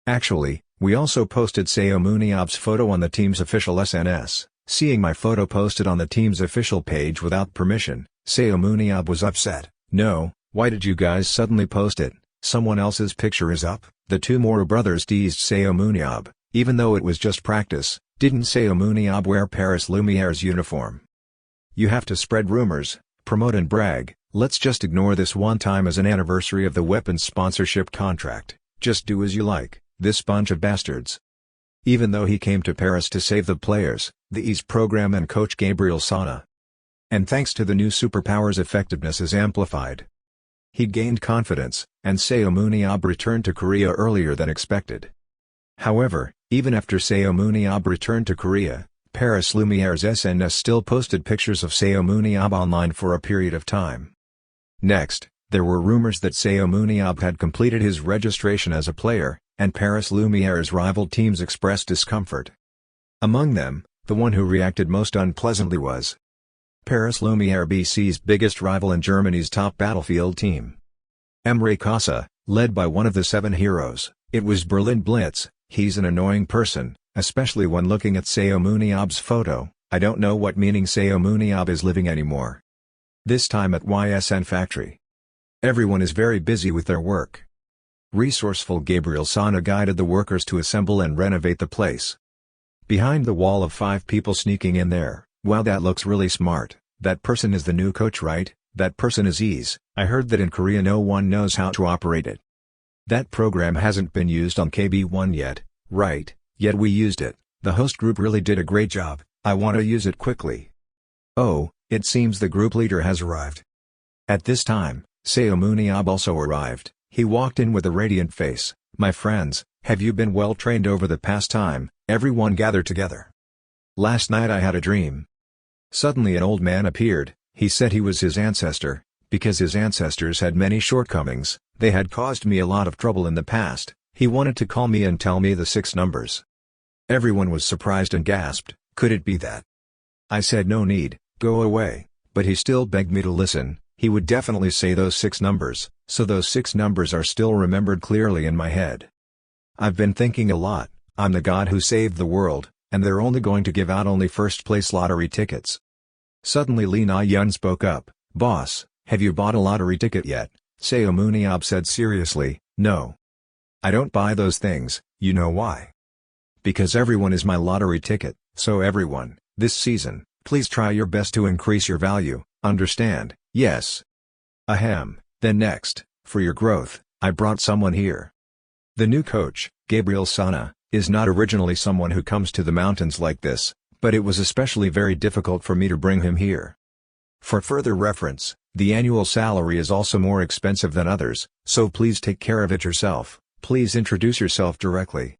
Actually, we also posted Seomun Yob's photo on the team's official SNS. Seeing my photo posted on the team's official page without permission, Seomun Yob was upset. "No, why did you guys suddenly post it? Someone else's picture is up." The two Morrow brothers teased Seomun Yob, even though it was just practice. Didn't Seomun Yob wear Paris Lumiere's uniform? You have to spread rumors, promote and brag. Let's just ignore this one time as an anniversary of the weapons sponsorship contract. Just do as you like, this bunch of bastards. Even though he came to Paris to save the players, the EASE program and coach Gabriel Sana. And thanks to the new superpower's effectiveness is amplified. He gained confidence, and Seomun Yob returned to Korea earlier than expected. However, even after Seomun Yob returned to Korea, Paris Lumiere's SNS still posted pictures of Seomun Yob online for a period of time. Next, there were rumors that Seomun Yob had completed his registration as a player, and Paris Lumiere's rival teams expressed discomfort. Among them, the one who reacted most unpleasantly was Paris Lumiere BC's biggest rival and Germany's top battlefield team. Emre Casa, led by one of the 7 heroes. It was Berlin Blitz. He's an annoying person, especially when looking at Seomun Yob's photo. I don't know what meaning Seomun Yob is living anymore. This time at YSN factory. Everyone is very busy with their work. Resourceful Gabriel Sana guided the workers to assemble and renovate the place. Behind the wall of 5 people sneaking in there. Wow, that looks really smart. That person is the new coach, right? That person is Ease. I heard that in Korea no one knows how to operate it. That program hasn't been used on KB1 yet, right? Yet we used it. The host group really did a great job. I want to use it quickly. Oh, it seems the group leader has arrived. At this time, Seomun Yob also arrived. He walked in with a radiant face. My friends, have you been well trained over the past time? Everyone gathered together. Last night I had a dream. Suddenly an old man appeared. He said he was his ancestor. Because his ancestors had many shortcomings, they had caused me a lot of trouble in the past. He wanted to call me and tell me the 6 numbers. Everyone was surprised and gasped, could it be that? I said no need, go away, but he still begged me to listen. He would definitely say those 6 numbers, so those 6 numbers are still remembered clearly in my head. I've been thinking a lot. I'm the god who saved the world, and they're only going to give out only first-place lottery tickets. Suddenly Lee Na-yeon spoke up, boss, have you bought a lottery ticket yet? Seomun Yob said seriously, no. I don't buy those things, you know why? Because everyone is my lottery ticket, so everyone, this season, please try your best to increase your value, understand? Yes. Ahem, then next, for your growth, I brought someone here. The new coach, Gabriel Sana, is not originally someone who comes to the mountains like this, but it was especially very difficult for me to bring him here. For further reference, the annual salary is also more expensive than others, so please take care of it yourself. Please introduce yourself directly.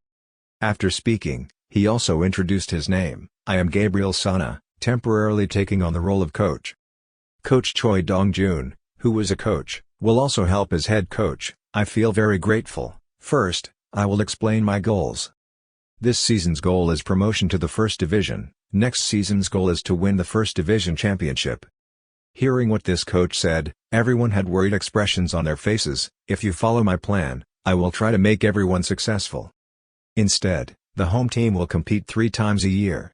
After speaking, he also introduced his name. I am Gabriel Sana, temporarily taking on the role of coach. Coach Choi Dong-jun, who was a coach, will also help as head coach. I feel very grateful. First, I will explain my goals. This season's goal is promotion to the first division. Next season's goal is to win the first division championship. Hearing what this coach said, everyone had worried expressions on their faces. If you follow my plan, I will try to make everyone successful. Instead, the home team will compete 3 times a year.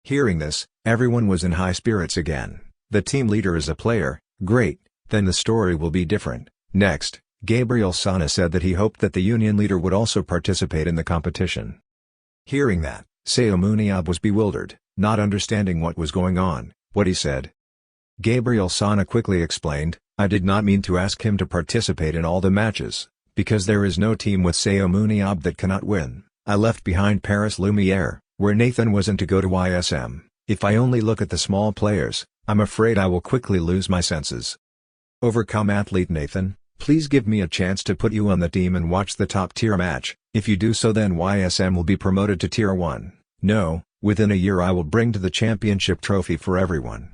Hearing this, everyone was in high spirits again. The team leader is a player, great, then the story will be different. Next, Gabriel Sana said that he hoped that the union leader would also participate in the competition. Hearing that, Seomun Yob was bewildered, not understanding what was going on. What he said. Gabriel Sana quickly explained, I did not mean to ask him to participate in all the matches, because there is no team with Seomun Yob that cannot win. I left behind Paris Lumiere, where Nathan wasn't to go to YSM. If I only look at the small players, I'm afraid I will quickly lose my senses. Overcome athlete Nathan, please give me a chance to put you on the team and watch the top tier match. If you do so, then YSM will be promoted to tier 1. No, within a year I will bring to the championship trophy for everyone.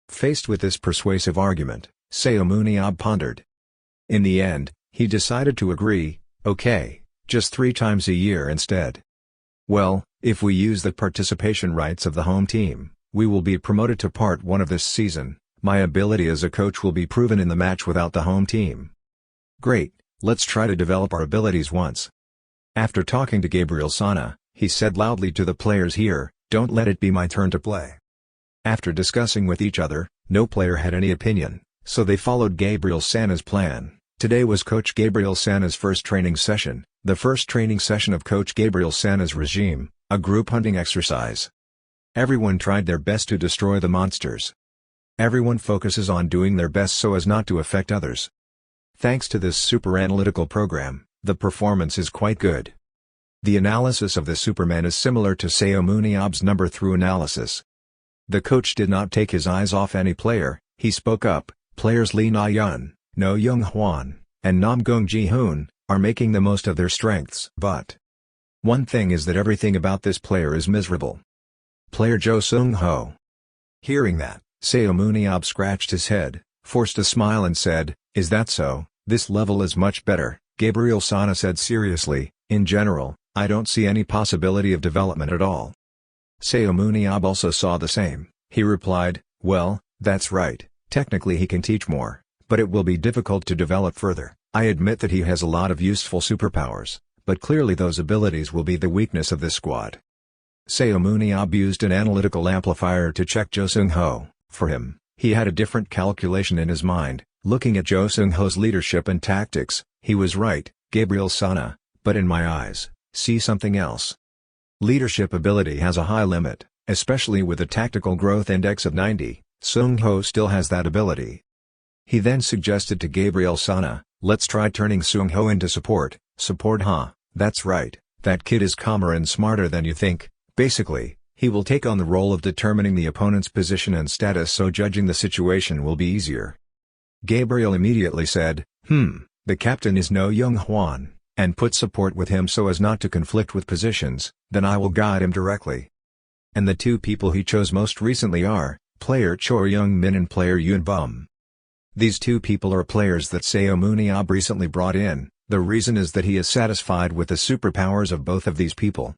Faced with this persuasive argument, Seomun Yob pondered. In the end, he decided to agree, okay, just 3 times a year instead. Well, if we use the participation rights of the home team, we will be promoted to part 1 of this season. My ability as a coach will be proven in the match without the home team. Great, let's try to develop our abilities once. After talking to Gabriel Sana, he said loudly to the players here, don't let it be my turn to play. After discussing with each other, no player had any opinion, so they followed Gabriel Sana's plan. Today was Coach Gabriel Sana's first training session, the first training session of Coach Gabriel Sana's regime, a group hunting exercise. Everyone tried their best to destroy the monsters. Everyone focuses on doing their best so as not to affect others. Thanks to this super analytical program, the performance is quite good. The analysis of the Superman is similar to Seomun Yob's number through analysis. The coach did not take his eyes off any player. He spoke up, players Lee Na-yeon, No Young-hwan, and Nam Gong-ji-hoon, are making the most of their strengths. But one thing is that everything about this player is miserable. Player Jo Sung-ho. Hearing that, Seomun Yob scratched his head, forced a smile and said, is that so? This level is much better. Gabriel Sana said seriously, in general, I don't see any possibility of development at all. Seomun Yob also saw the same. He replied, well, that's right, technically he can teach more, but it will be difficult to develop further. I admit that he has a lot of useful superpowers, but clearly those abilities will be the weakness of this squad. Seomun Yob used an analytical amplifier to check Jo Seung-ho. For him, he had a different calculation in his mind. Looking at Jo Seung-ho's leadership and tactics, he was right, Gabriel Sana, but in my eyes, see something else. Leadership ability has a high limit, especially with a tactical growth index of 90, Seung-ho still has that ability. He then suggested to Gabriel Sana, let's try turning Seung-ho into support. Support, huh? That's right, that kid is calmer and smarter than you think. Basically, he will take on the role of determining the opponent's position and status, so judging the situation will be easier. Gabriel immediately said, the captain is No Young Hwan, and put support with him so as not to conflict with positions, then I will guide him directly. And the two people he chose most recently are, player Choi Young-min and player Yoon Bum. These two people are players that Seomun Yob recently brought in. The reason is that he is satisfied with the superpowers of both of these people.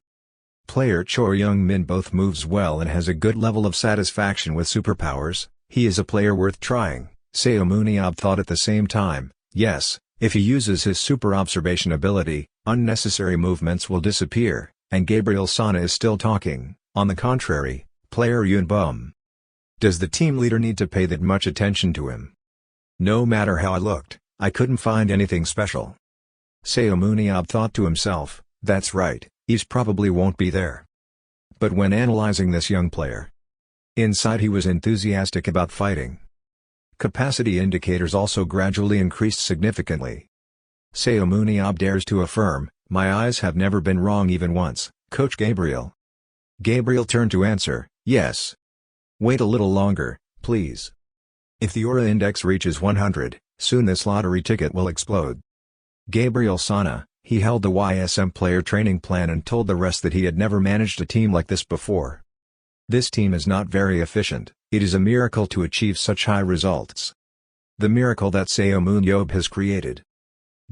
Player Choi Young-min both moves well and has a good level of satisfaction with superpowers. He is a player worth trying. Seomun Yob thought at the same time, yes, if he uses his super observation ability, unnecessary movements will disappear, and Gabriel Sana is still talking. On the contrary, player Yoon Bum. Does the team leader need to pay that much attention to him? No matter how I looked, I couldn't find anything special. Seomun Yob thought to himself, that's right, he's probably won't be there. But when analyzing this young player, inside he was enthusiastic about fighting. Capacity indicators also gradually increased significantly. Seomun Yob dares to affirm, my eyes have never been wrong even once, Coach Gabriel. Gabriel turned to answer, yes. Wait a little longer, please. If the aura index reaches 100, soon this lottery ticket will explode. Gabriel Sana, he held the YSM player training plan and told the rest that he had never managed a team like this before. This team is not very efficient, it is a miracle to achieve such high results. The miracle that Seomun Yob has created.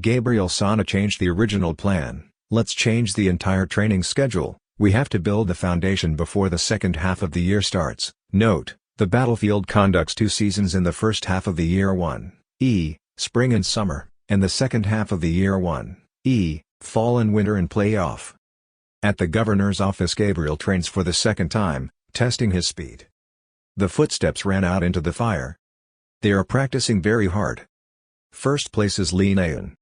Gabriel Sana changed the original plan, let's change the entire training schedule, we have to build the foundation before the second half of the year starts. Note, the battlefield conducts 2 seasons in the first half of the year 1, spring and summer, and the second half of the year 1, fall and winter and playoff. At the governor's office Gabriel trains for the second time, testing his speed. The footsteps ran out into the fire. They are practicing very hard. First place is Lee Na-eun.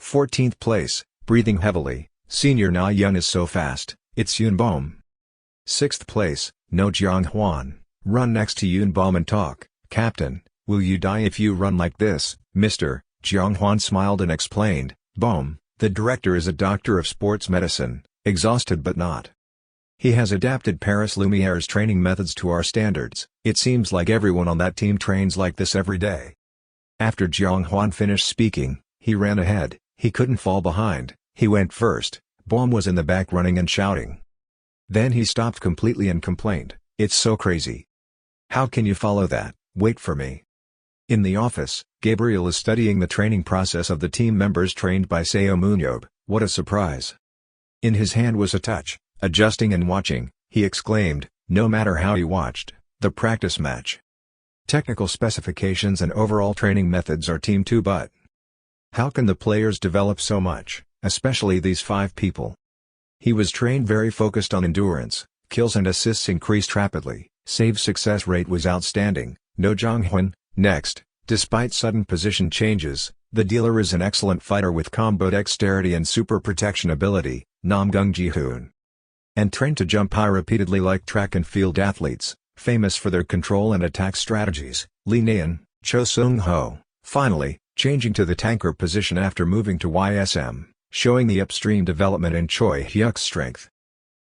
14th place, breathing heavily, senior Na-yeon is so fast, it's Yoon Bum. 6th place, No Jong Hwan, run next to Yoon Bum and talk, Captain, will you die if you run like this, Mr. Jong Hwan smiled and explained, Bum, the director is a doctor of sports medicine, exhausted but not. He has adapted Paris Lumiere's training methods to our standards, it seems like everyone on that team trains like this every day. After Jong Hwan finished speaking, he ran ahead, he couldn't fall behind, he went first, Bum was in the back running and shouting. Then he stopped completely and complained, it's so crazy. How can you follow that, wait for me. In the office, Gabriel is studying the training process of the team members trained by Seomun Yob, what a surprise. In his hand was a touch, adjusting and watching, he exclaimed, no matter how he watched, the practice match. Technical specifications and overall training methods are Team 2 but how can the players develop so much, especially these 5 people? He was trained very focused on endurance, kills and assists increased rapidly, save success rate was outstanding, No Jong-hwan. Next, despite sudden position changes, the dealer is an excellent fighter with combo dexterity and super protection ability, Nam Gung Ji-hoon. And trained to jump high repeatedly like track and field athletes, famous for their control and attack strategies, Lee Na-eun, Cho Seung-ho. Finally, changing to the tanker position after moving to YSM, showing the upstream development in Choi Hyuk's strength.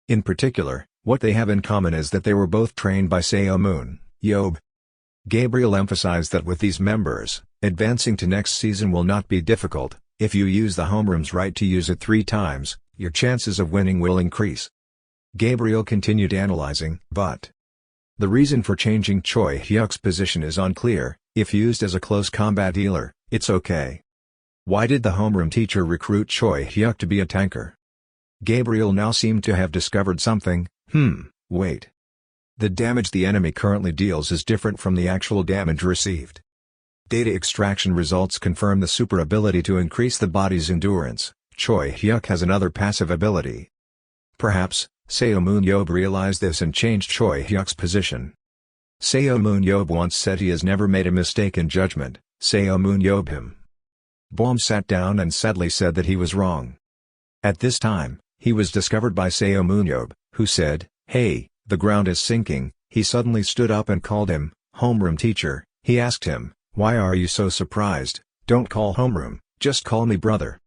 In particular, what they have in common is that they were both trained by Seomun Yob. Gabriel emphasized that with these members, advancing to next season will not be difficult, if you use the homerooms right to use it 3 times, your chances of winning will increase. Gabriel continued analyzing, but the reason for changing Choi Hyuk's position is unclear, if used as a close combat dealer, it's okay. Why did the homeroom teacher recruit Choi Hyuk to be a tanker? Gabriel now seemed to have discovered something, wait. The damage the enemy currently deals is different from the actual damage received. Data extraction results confirm the super ability to increase the body's endurance. Choi Hyuk has another passive ability. Perhaps, Seomun Yob realized this and changed Choi Hyuk's position. Seomun Yob once said he has never made a mistake in judgment. Seomun Yob him. Baum sat down and sadly said that he was wrong. At this time, he was discovered by Seomun Yob, who said, "Hey, the ground is sinking." He suddenly stood up and called him, "Homeroom teacher." He asked him, "Why are you so surprised? Don't call homeroom, just call me brother."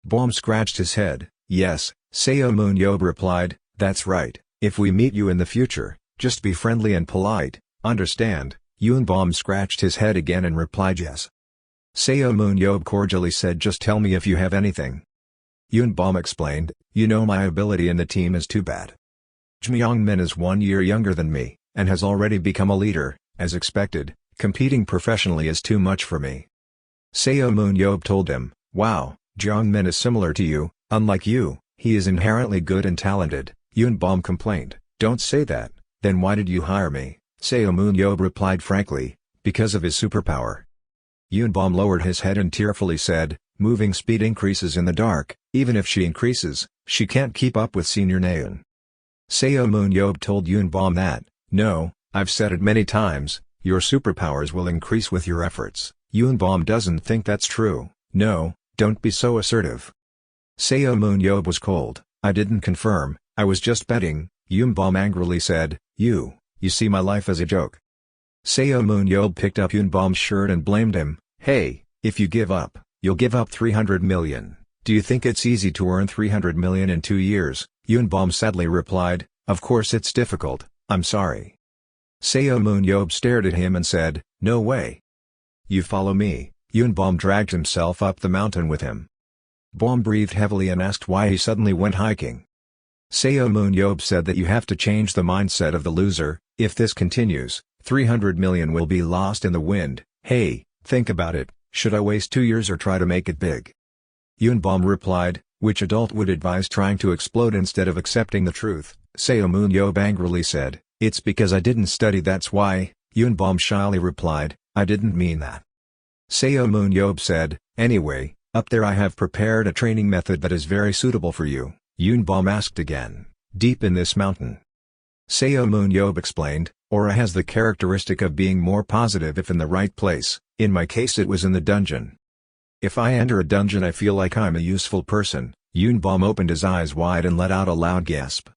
Baum scratched his head. "Yes," Seomun Yob replied, "that's right, if we meet you in the future, just be friendly and polite, understand?" Baum scratched his head again and replied yes. Seomun Yob cordially said, "Just tell me if you have anything." Baum explained, "You know my ability in the team is too bad. Jmyong-min is 1 year younger than me, and has already become a leader, as expected. Competing professionally is too much for me." Seomun Yob told him, "Wow, Jong-min is similar to you, unlike you, he is inherently good and talented." Baum complained, "Don't say that, then why did you hire me?" Seomun Yob replied frankly, "Because of his superpower." Baum lowered his head and tearfully said, "Moving speed increases in the dark, even if she increases, she can't keep up with Senior Naeun." Seomun Yob told Baum that, "No, I've said it many times, your superpowers will increase with your efforts." Baum doesn't think that's true. "No, don't be so assertive." Seomun Yob was cold. "I didn't confirm, I was just betting." Baum angrily said, You see my life as a joke." Seomun Yob picked up Baum's shirt and blamed him, "Hey, if you give up, you'll give up 300 million. Do you think it's easy to earn 300 million in 2 years? Baum sadly replied, "Of course it's difficult, I'm sorry." Seomun Yob stared at him and said, "No way. You follow me." Baum dragged himself up the mountain with him. Baum breathed heavily and asked why he suddenly went hiking. Seomun Yob said that you have to change the mindset of the loser. If this continues, 300 million will be lost in the wind. Hey, think about it, should I waste 2 years or try to make it big? Baum replied, "Which adult would advise trying to explode instead of accepting the truth?" Seomun Yob angrily said, "It's because I didn't study, that's why." Baum shyly replied, "I didn't mean that." Seomun Yob said, "Anyway, up there I have prepared a training method that is very suitable for you." Baum asked again, "Deep in this mountain?" Seomun Yob explained, "Aura has the characteristic of being more positive if in the right place. In my case it was in the dungeon. If I enter a dungeon I feel like I'm a useful person." Baum opened his eyes wide and let out a loud gasp.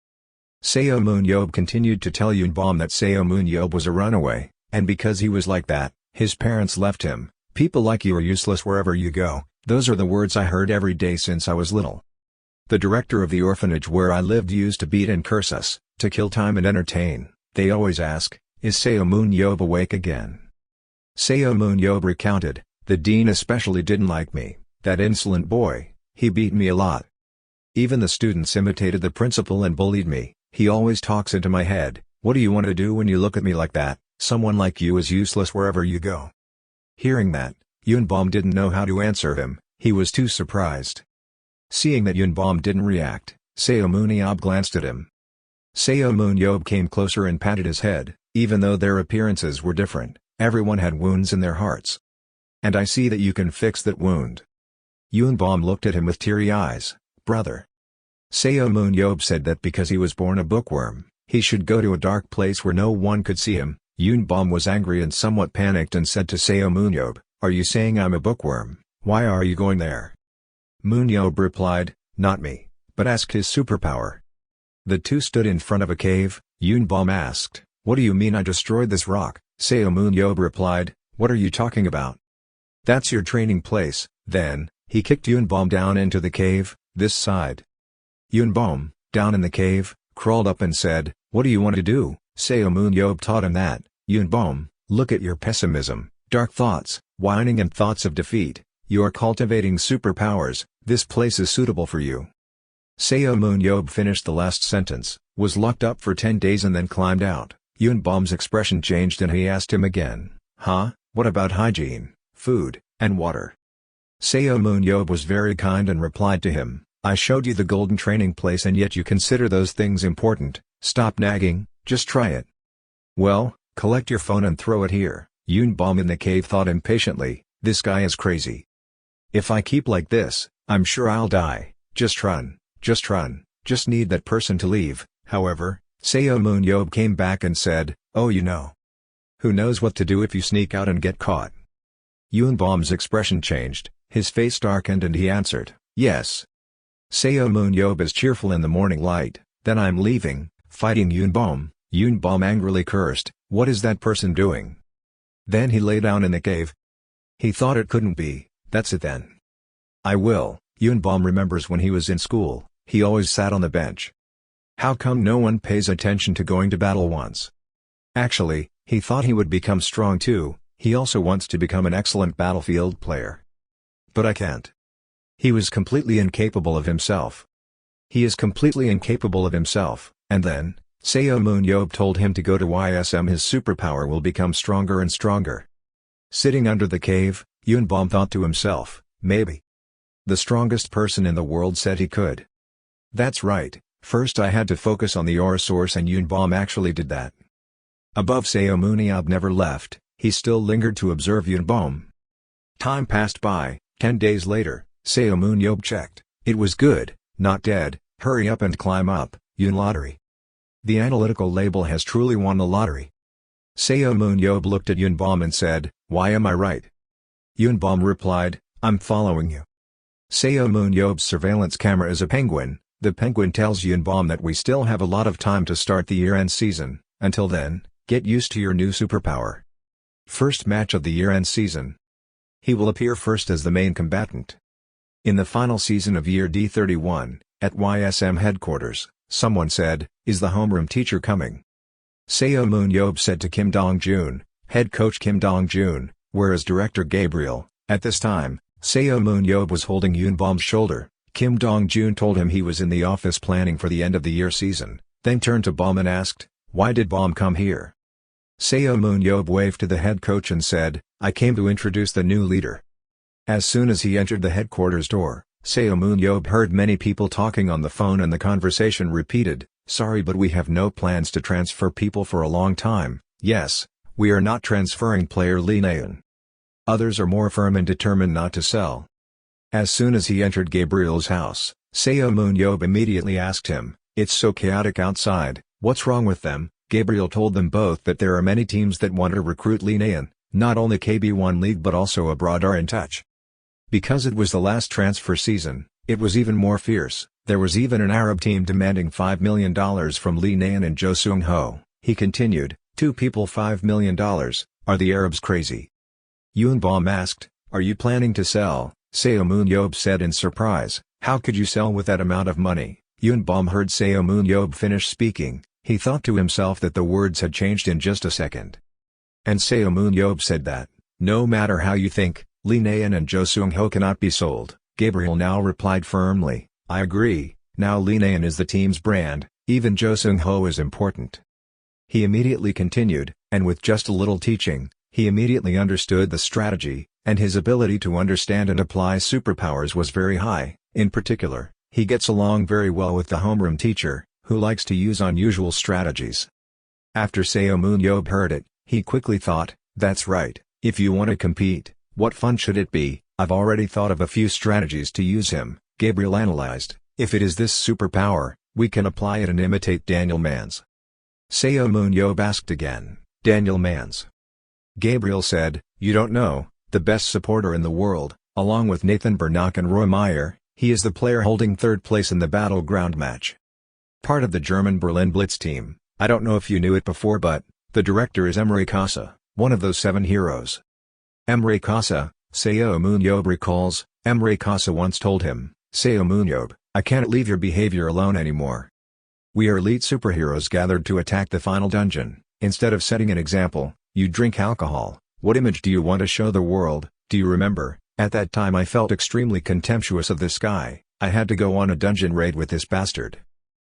Seomun Yob continued to tell Baum that Seomun Yob was a runaway, and because he was like that, his parents left him. "People like you are useless wherever you go, those are the words I heard every day since I was little. The director of the orphanage where I lived used to beat and curse us, to kill time and entertain. They always ask, 'Is Seomun Yob awake again?'" Seomun Yob recounted, "The dean especially didn't like me, that insolent boy, he beat me a lot. Even the students imitated the principal and bullied me. He always talks into my head, 'What do you want to do when you look at me like that? Someone like you is useless wherever you go.'" Hearing that, Baum didn't know how to answer him, he was too surprised. Seeing that Baum didn't react, Seomun Yob glanced at him. Seomun Yob came closer and patted his head. Even though their appearances were different, everyone had wounds in their hearts. "And I see that you can fix that wound." Baum looked at him with teary eyes, "Brother." Seomun Yob said that because he was born a bookworm, he should go to a dark place where no one could see him. Baum was angry and somewhat panicked and said to Seomun Yob, "Are you saying I'm a bookworm? Why are you going there?" Yob replied, "Not me, but ask his superpower." The two stood in front of a cave. Baum asked, "What do you mean I destroyed this rock?" Seomun Yob replied, "What are you talking about? That's your training place." Then, he kicked Baum down into the cave, this side. Baum, down in the cave, crawled up and said, "What do you want to do?" Seomun Yob taught him that. Baum, look at your pessimism, dark thoughts, whining and thoughts of defeat. You are cultivating superpowers, this place is suitable for you. Seomun Yob finished the last sentence, was locked up for 10 days and then climbed out. Baum's expression changed and he asked him again, What about hygiene, food, and water?" Seomun Yob was very kind and replied to him, "I showed you the golden training place and yet you consider those things important. Stop nagging, just try it." "Well, collect your phone and throw it here." Baum in the cave thought impatiently, "This guy is crazy. If I keep like this, I'm sure I'll die. Just run, just need that person to leave." However, Seomun Yob came back and said, "Oh, you know. Who knows what to do if you sneak out and get caught?" Yunbom's expression changed, his face darkened and he answered, "Yes. Seomun Yob is cheerful in the morning light, then I'm leaving, fighting Yunbom." Yunbom angrily cursed, "What is that person doing?" Then he lay down in the cave. He thought it couldn't be, that's it then. I will. Yunbom remembers when he was in school, he always sat on the bench. How come no one pays attention to going to battle once? Actually, he thought he would become strong too, he also wants to become an excellent battlefield player. But I can't. He was completely incapable of himself. He is completely incapable of himself, and then, Seomun Yob told him to go to YSM. His superpower will become stronger and stronger. Sitting under the cave, Yunbom thought to himself, maybe the strongest person in the world said he could. That's right, first I had to focus on the aura source and Yunbom actually did that. Above, Seomun Yob never left, he still lingered to observe Yunbom. Time passed by. 10 days later, Seomun Yob checked, it was good, not dead. Hurry up and climb up, Yun lottery. The analytical label has truly won the lottery. Seomun Yob looked at Yunbom and said, "Why am I right?" Yunbom replied, "I'm following you." Seomun Yob's surveillance camera is a penguin. The penguin tells Yunbom that we still have a lot of time to start the year-end season. Until then, get used to your new superpower. First match of the year-end season. He will appear first as the main combatant. In the final season of Year D31, at YSM headquarters, someone said, "Is the homeroom teacher coming?" Seomun Yob said to Kim Dong-jun, head coach Kim Dong-jun, whereas director Gabriel. At this time, Seomun Yob was holding Yunbom's shoulder. Kim Dong-jun told him he was in the office planning for the end of the year season, then turned to Bom and asked, "Why did Bom come here?" Seomun Yob waved to the head coach and said, "I came to introduce the new leader." As soon as he entered the headquarters door, Seomun Yob heard many people talking on the phone and the conversation repeated, "Sorry, but we have no plans to transfer people for a long time. Yes, we are not transferring player Lee Naeun. Others are more firm and determined not to sell." As soon as he entered Gabriel's house, Seomun Yob immediately asked him, "It's so chaotic outside, what's wrong with them?" Gabriel told them both that there are many teams that want to recruit Lee Naeun, not only KB1 League but also abroad are in touch. Because it was the last transfer season, it was even more fierce. There was even an Arab team demanding $5 million from Lee Naeun and Jo Seung-ho. He continued, "Two people $5 million, are the Arabs crazy?" Yunbom asked, "Are you planning to sell?" Seomun Yob said in surprise, "How could you sell with that amount of money?" Yunbom heard Seomun Yob finish speaking, he thought to himself that the words had changed in just a second. And Seomun Yob said that, "No matter how you think, Lee Naeun and Jo Seung-ho cannot be sold." Gabriel now replied firmly, "I agree, now Lee Naeun is the team's brand, even Jo Seung-ho is important." He immediately continued, and with just a little teaching, he immediately understood the strategy, and his ability to understand and apply superpowers was very high. In particular, he gets along very well with the homeroom teacher, who likes to use unusual strategies. After Seomun Yob heard it, he quickly thought, "That's right, if you want to compete, what fun should it be? I've already thought of a few strategies to use him." Gabriel analyzed, "If it is this superpower, we can apply it and imitate Daniel Man's." Seomun Yob asked again, "Daniel Man's?" Gabriel said, "You don't know, the best supporter in the world, along with Nathan Bernach and Roy Meyer, he is the player holding third place in the battleground match. Part of the German Berlin Blitz team. I don't know if you knew it before, but the director is Emre Kasa, one of those 7 heroes." Emre Kasa, Seomun Yob recalls, Emre Kasa once told him, "Seomun Yob, I can't leave your behavior alone anymore. We are elite superheroes gathered to attack the final dungeon. Instead of setting an example, you drink alcohol. What image do you want to show the world?" Do you remember, at that time I felt extremely contemptuous of this guy. I had to go on a dungeon raid with this bastard.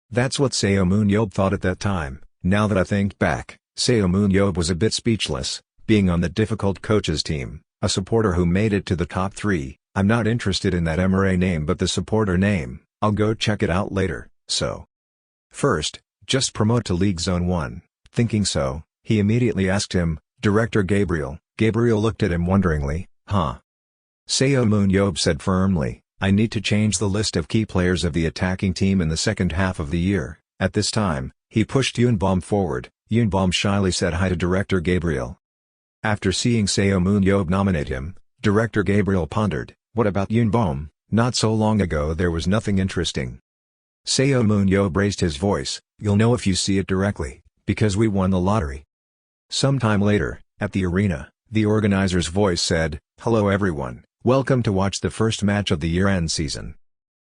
That's what Seomun Yob thought at that time. Now that I think back, Seomun Yob was a bit speechless, being on the difficult coaches team, a supporter who made it to the top 3. I'm not interested in that MRA name but the supporter name. I'll go check it out later. So first, just promote to League Zone 1. Thinking so, he immediately asked him, "Director Gabriel." Gabriel looked at him wonderingly, "Huh?" Seomun Yob said firmly, "I need to change the list of key players of the attacking team in the second half of the year. At this time, he pushed Yunbom forward. Yunbom shyly said hi to director Gabriel. After seeing Seomun Yob nominate him, director Gabriel pondered, what about Yunbom? Not so long ago there was nothing interesting. Seomun Yob raised his voice, you'll know if you see it directly, because we won the lottery. Sometime later, at the arena, the organizer's voice said, hello everyone, welcome to watch the first match of the year-end season.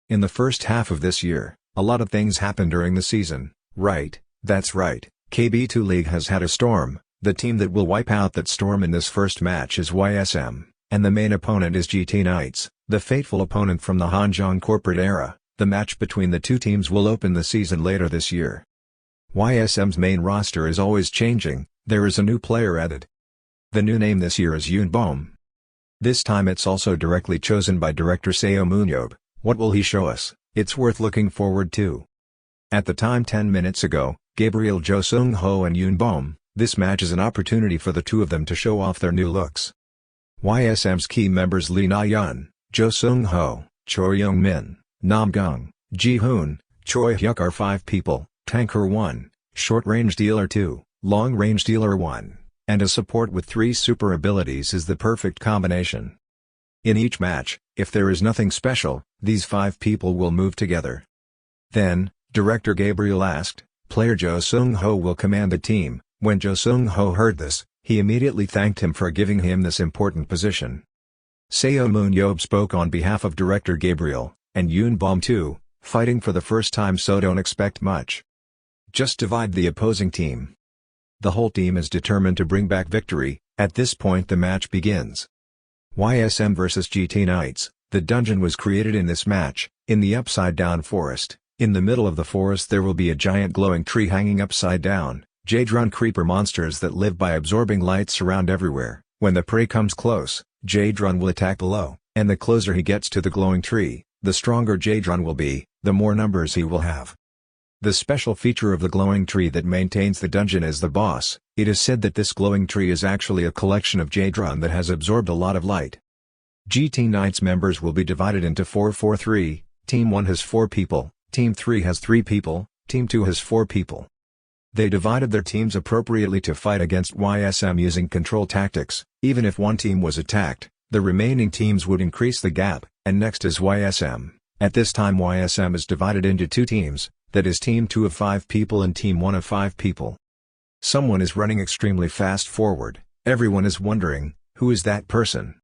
In the first half of this year, a lot of things happened during the season, right? That's right, KB2 League has had a storm. The team that will wipe out that storm in this first match is YSM, and the main opponent is GT Knights, the fateful opponent from the Hanjong corporate era. The match between the two teams will open the season later this year. YSM's main roster is always changing, there is a new player added. The new name this year is Yunbom. This time it's also directly chosen by director Seomun Yob. What will he show us? It's worth looking forward to. At the time 10 minutes ago, Gabriel Jo Seung-ho and Yunbom. This match is an opportunity for the two of them to show off their new looks. YSM's key members Lee Na-yeon, Jo Seung-ho, Choi Young-min, Nam Gung, Ji-hoon, Choi Hyuk are 5 people, Tanker 1, Short Range Dealer 2, Long Range Dealer 1, and a support with 3 super abilities is the perfect combination. In each match, if there is nothing special, these 5 people will move together. Then, director Gabriel asked, player Jo Seung-ho will command the team. When Jo Seung-ho heard this, he immediately thanked him for giving him this important position. Seomun Yob spoke on behalf of director Gabriel, and Yunbom too, fighting for the first time, so don't expect much. Just divide the opposing team. The whole team is determined to bring back victory. At this point the match begins. YSM vs GT Knights. The dungeon was created in this match, in the upside-down forest. In the middle of the forest there will be a giant glowing tree hanging upside down. Jadron creeper monsters that live by absorbing light surround everywhere. When the prey comes close, Jadron will attack below, and the closer he gets to the glowing tree, the stronger Jadron will be, the more numbers he will have. The special feature of the glowing tree that maintains the dungeon is the boss. It is said that this glowing tree is actually a collection of Jadron that has absorbed a lot of light. GT Knights members will be divided into 4-4-3, Team 1 has 4 people, Team 3 has 3 people, Team 2 has 4 people. They divided their teams appropriately to fight against YSM using control tactics. Even if one team was attacked, the remaining teams would increase the gap, and next is YSM. At this time YSM is divided into 2 teams, that is Team 2 of 5 people and Team 1 of 5 people. Someone is running extremely fast forward. Everyone is wondering, who is that person?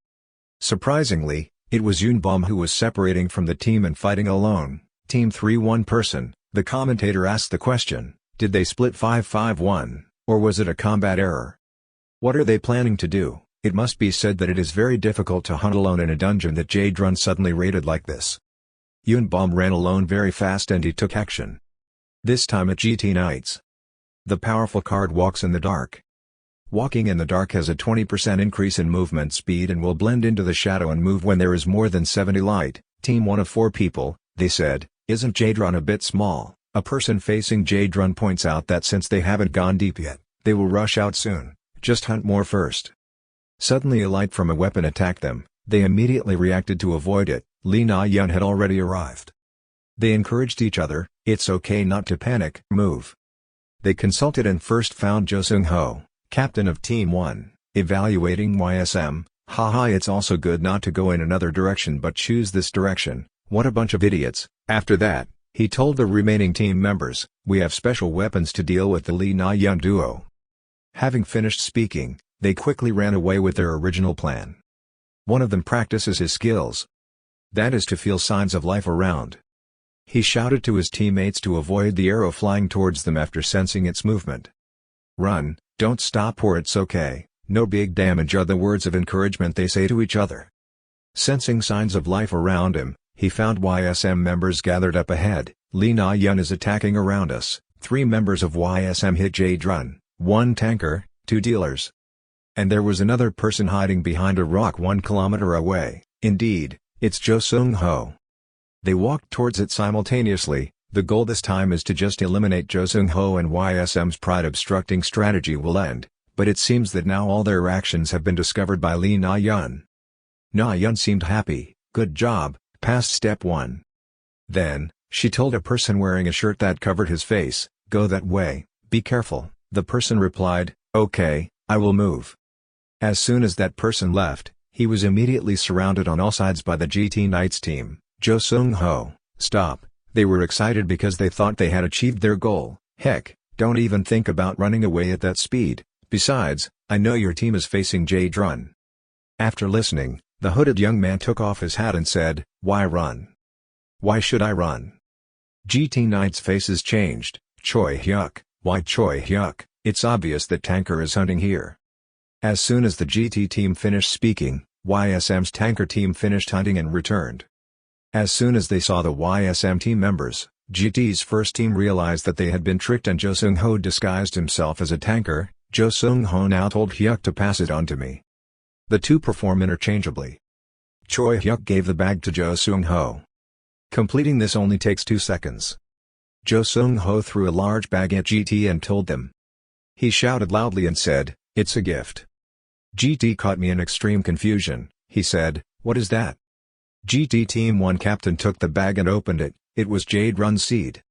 Surprisingly, it was Yunbom who was separating from the team and fighting alone. Team 3 1 person. The commentator asked the question. Did they split 5-5-1, or was it a combat error? What are they planning to do? It must be said that it is very difficult to hunt alone in a dungeon that Jadron suddenly raided like this. Yunbom ran alone very fast and he took action. This time at GT Knights. The powerful card walks in the dark. Walking in the dark has a 20% increase in movement speed and will blend into the shadow and move when there is more than 70 light. Team 1 of 4 people, they said, isn't Jadron a bit small? A person facing Jadron points out that since they haven't gone deep yet, they will rush out soon, just hunt more first. Suddenly a light from a weapon attacked them, they immediately reacted to avoid it. Lee Na-yeon had already arrived. They encouraged each other, it's okay not to panic, move. They consulted and first found Jo Seung-ho, captain of Team 1, evaluating YSM, haha it's also good not to go in another direction but choose this direction, what a bunch of idiots. After that, he told the remaining team members, we have special weapons to deal with the Lee Na-yeon duo. Having finished speaking, they quickly ran away with their original plan. One of them practices his skills. That is to feel signs of life around. He shouted to his teammates to avoid the arrow flying towards them after sensing its movement. Run, don't stop or it's okay, no big damage are the words of encouragement they say to each other. Sensing signs of life around him, he found YSM members gathered up ahead. Lee Na-yeon is attacking around us. 3 members of YSM hit Jadron, 1 tanker, 2 dealers. And there was another person hiding behind a rock 1 kilometer away. Indeed, it's Jo Seung-ho. They walked towards it simultaneously. The goal this time is to just eliminate Jo Seung-ho and YSM's pride obstructing strategy will end, but it seems that now all their actions have been discovered by Lee Na-yeon. Na-yeon seemed happy, good job, passed step 1. Then, She told a person wearing a shirt that covered his face, "Go that way, be careful." The person replied, "Okay, I will move." As soon as that person left, he was immediately surrounded on all sides by the GT Knights team. Jo Seung-ho, stop. They were excited because they thought they had achieved their goal. Heck, don't even think about running away at that speed. Besides, I know your team is facing Jae-drun. After listening, the hooded young man took off his hat and said, "Why run? Why should I run?" GT Knights' faces changed. Choi Hyuk, why Choi Hyuk? It's obvious that Tanker is hunting here. As soon as the GT team finished speaking, YSM's Tanker team finished hunting and returned. As soon as they saw the YSM team members, GT's first team realized that they had been tricked and Jo Seung-ho disguised himself as a tanker. Jo Seung-ho now told Hyuk to pass it on to me. The two perform interchangeably. Choi Hyuk gave the bag to Jo Seung-ho. Completing this only takes 2 seconds. Jo Seung-ho threw a large bag at GT and told them. He shouted loudly and said, "It's a gift." GT caught me in extreme confusion. He said, "What is that?" GT Team 1 captain took the bag and opened it. It was Jae-drun seed.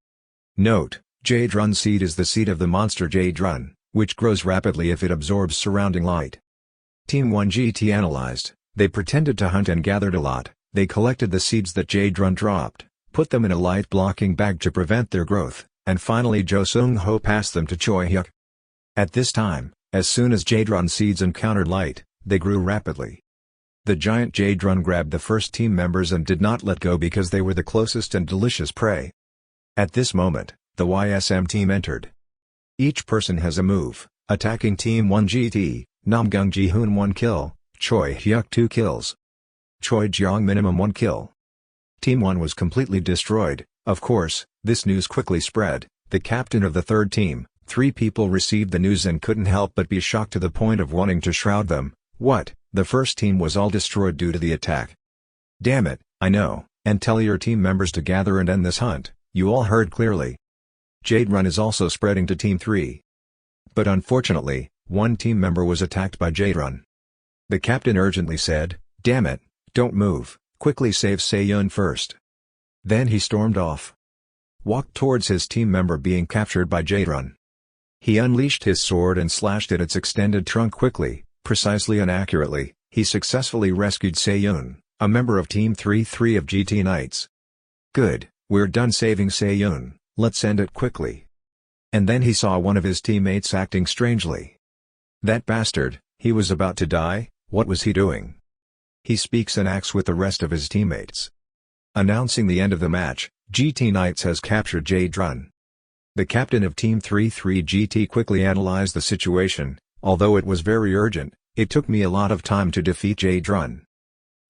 Note, Jae-drun seed is the seed of the monster Jae-drun, which grows rapidly if it absorbs surrounding light. Team 1 GT analyzed. They pretended to hunt and gathered a lot. They collected the seeds that Jae-drun dropped, put them in a light-blocking bag to prevent their growth, and finally Jo Seung-ho passed them to Choi Hyuk. At this time, as soon as Jae-drun seeds encountered light, they grew rapidly. The giant Jae-drun grabbed the first team members and did not let go because they were the closest and delicious prey. At this moment, the YSM team entered. Each person has a move. Attacking Team 1 GT, Namgung Ji-hoon 1 kill, Choi Hyuk 2 kills. Choi Jeong minimum 1 kill. Team 1 was completely destroyed. Of course, this news quickly spread. The captain of the third team, 3 people received the news and couldn't help but be shocked to the point of wanting to shroud them. What? The first team was all destroyed due to the attack. Damn it, I know, and tell your team members to gather and end this hunt. You all heard clearly. Jae-drun is also spreading to Team 3. But unfortunately, one team member was attacked by Jae-drun. The captain urgently said, "Damn it, don't move, quickly save Se-yeon first." Then he stormed off. Walked towards his team member being captured by Jae-drun. He unleashed his sword and slashed at its extended trunk quickly, precisely and accurately. He successfully rescued Se-yeon, a member of Team 3 of GT Knights. Good, we're done saving Se-yeon, let's end it quickly. And then he saw one of his teammates acting strangely. That bastard, he was about to die. What was he doing? He speaks and acts with the rest of his teammates. Announcing the end of the match, GT Knights has captured Jae-drun. The captain of Team 3 GT quickly analyzed the situation. Although it was very urgent, it took me a lot of time to defeat Jae-drun.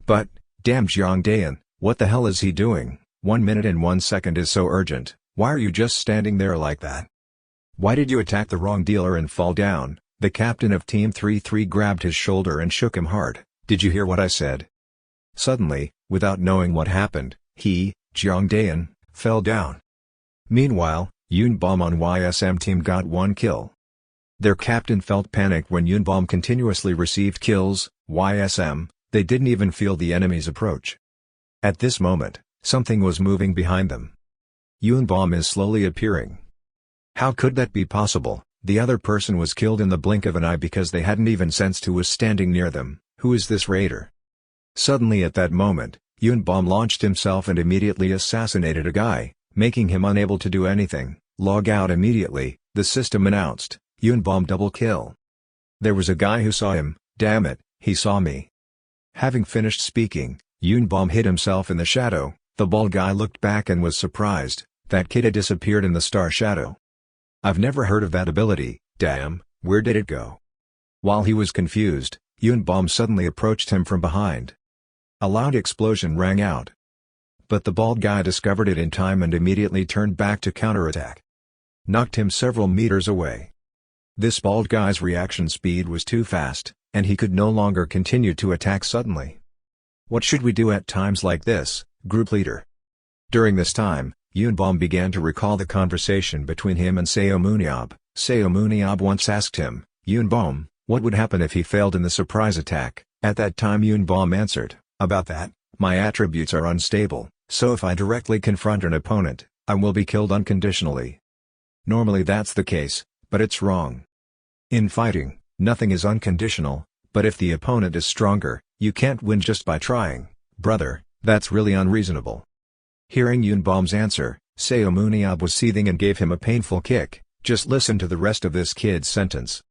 But, damn Jeong Daeun, what the hell is he doing? 1 minute and 1 second is so urgent. Why are you just standing there like that? Why did you attack the wrong dealer and fall down? The captain of Team 3 grabbed his shoulder and shook him hard. Did you hear what I said? Suddenly, without knowing what happened, he, Jeong Daeun, fell down. Meanwhile, Yoonbom on YSM team got 1 kill. Their captain felt panicked when Yoonbom continuously received kills. YSM, they didn't even feel the enemy's approach. At this moment, something was moving behind them. Yoonbom is slowly appearing. How could that be possible? The other person was killed in the blink of an eye because they hadn't even sensed who was standing near them. Who is this raider? Suddenly at that moment, Yoonbom launched himself and immediately assassinated a guy, making him unable to do anything. Log out immediately, the system announced. Yoonbom double kill. There was a guy who saw him. Damn it, he saw me. Having finished speaking, Yoonbom hid himself in the shadow. The bald guy looked back and was surprised. That kid had disappeared in the star shadow. I've never heard of that ability. Damn, where did it go? While he was confused, Yoonbom suddenly approached him from behind. A loud explosion rang out. But the bald guy discovered it in time and immediately turned back to counterattack. Knocked him several meters away. This bald guy's reaction speed was too fast, and he could no longer continue to attack suddenly. What should we do at times like this, group leader? During this time, Yoonbom began to recall the conversation between him and Seomun Yob. Seomun Yob once asked him, "Yoonbom, what would happen if he failed in the surprise attack?" At that time Yoonbom answered, "About that, my attributes are unstable, so if I directly confront an opponent, I will be killed unconditionally. Normally that's the case, but it's wrong. In fighting, nothing is unconditional, but if the opponent is stronger, you can't win just by trying. Brother, that's really unreasonable. Hearing Yunbom's answer, Seomun Yob was seething and gave him a painful kick. Just listen to the rest of this kid's sentence.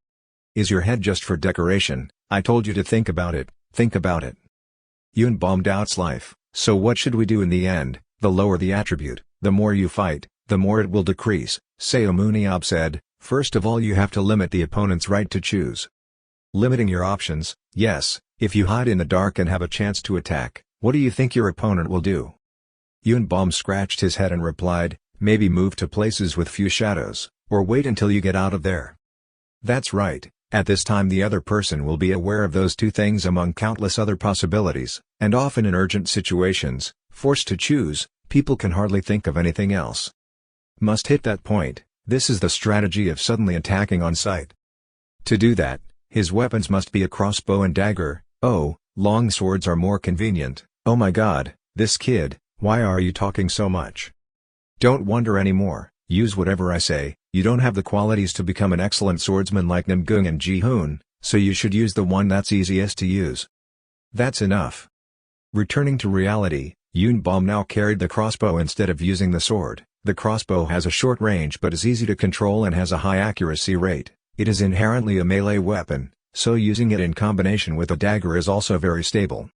Is your head just for decoration? I told you to think about it, think about it. Yunbom doubts life, so what should we do in the end? The lower the attribute, the more you fight, the more it will decrease, Seomun Yob said. First of all you have to limit the opponent's right to choose. Limiting your options, yes, if you hide in the dark and have a chance to attack, what do you think your opponent will do? Yunbom scratched his head and replied, maybe move to places with few shadows, or wait until you get out of there. That's right, at this time the other person will be aware of those two things among countless other possibilities, and often in urgent situations, forced to choose, people can hardly think of anything else. Must hit that point. This is the strategy of suddenly attacking on sight. To do that, his weapons must be a crossbow and dagger. Oh, long swords are more convenient. Oh my god, this kid, why are you talking so much? Don't wonder anymore, use whatever I say. You don't have the qualities to become an excellent swordsman like Namgung and Ji-hoon, so you should use the one that's easiest to use. That's enough. Returning to reality, Yunbom now carried the crossbow instead of using the sword. The crossbow has a short range but is easy to control and has a high accuracy rate. It is inherently a melee weapon, so using it in combination with a dagger is also very stable.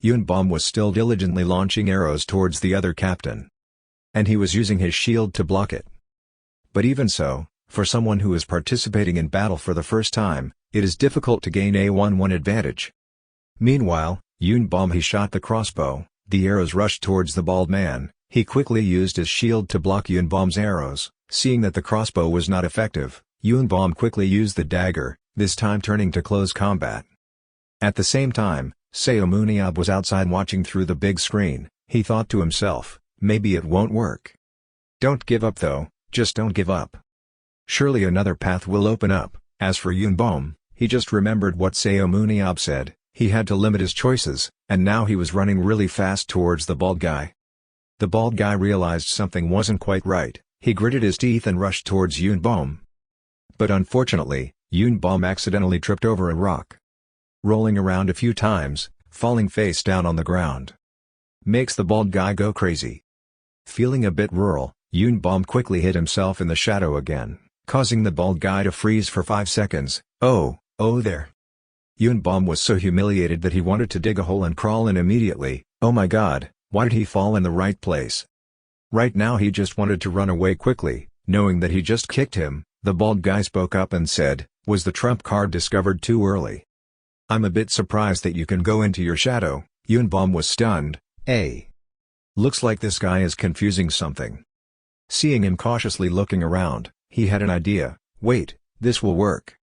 Yunbom was still diligently launching arrows towards the other captain. And he was using his shield to block it. But even so, for someone who is participating in battle for the first time, it is difficult to gain a 1-1 advantage. Meanwhile, Yunbom he shot the crossbow, the arrows rushed towards the bald man. He quickly used his shield to block Yunbom's arrows. Seeing that the crossbow was not effective, Yunbom quickly used the dagger, this time turning to close combat. At the same time, Seomun Yob was outside watching through the big screen. He thought to himself, maybe it won't work. Don't give up though, just don't give up. Surely another path will open up. As for Yunbom, he just remembered what Seomun Yob said, he had to limit his choices, and now he was running really fast towards the bald guy. The bald guy realized something wasn't quite right, he gritted his teeth and rushed towards Yunbom. But unfortunately, Yunbom accidentally tripped over a rock. Rolling around a few times, falling face down on the ground. Makes the bald guy go crazy. Feeling a bit rural, Yunbom quickly hid himself in the shadow again, causing the bald guy to freeze for 5 seconds. Oh there. Yunbom was so humiliated that he wanted to dig a hole and crawl in immediately. Oh my god. Why did he fall in the right place? Right now he just wanted to run away quickly, knowing that he just kicked him. The bald guy spoke up and said, was the trump card discovered too early? I'm a bit surprised that you can go into your shadow. Yunbom was stunned. Looks like this guy is confusing something. Seeing him cautiously looking around, he had an idea. Wait, this will work.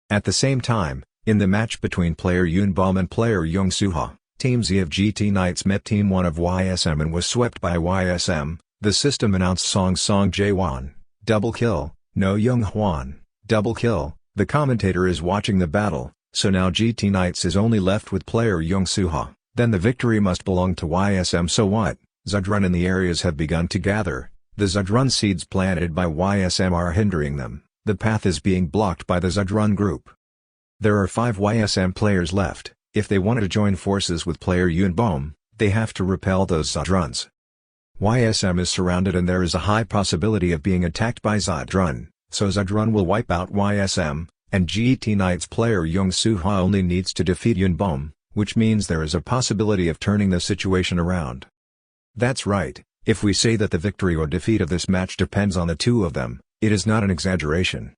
At the same time, in the match between player Yunbom and player Young-Suha, Team Z of GT Knights met Team 1 of YSM and was swept by YSM. The system announced Song Jae-won, double kill, No Young-hwan, double kill. The commentator is watching the battle, so now GT Knights is only left with player Young-Suha. Then the victory must belong to YSM. So what? Zudrun in the areas have begun to gather. The Zudrun seeds planted by YSM are hindering them. The path is being blocked by the Zudrun group. There are 5 YSM players left. If they want to join forces with player Yunbom, they have to repel those Zudruns. YSM is surrounded and there is a high possibility of being attacked by Zudrun, so Zudrun will wipe out YSM, and GT Knights player Young-Suha only needs to defeat Yunbom, which means there is a possibility of turning the situation around. That's right, if we say that the victory or defeat of this match depends on the two of them, it is not an exaggeration.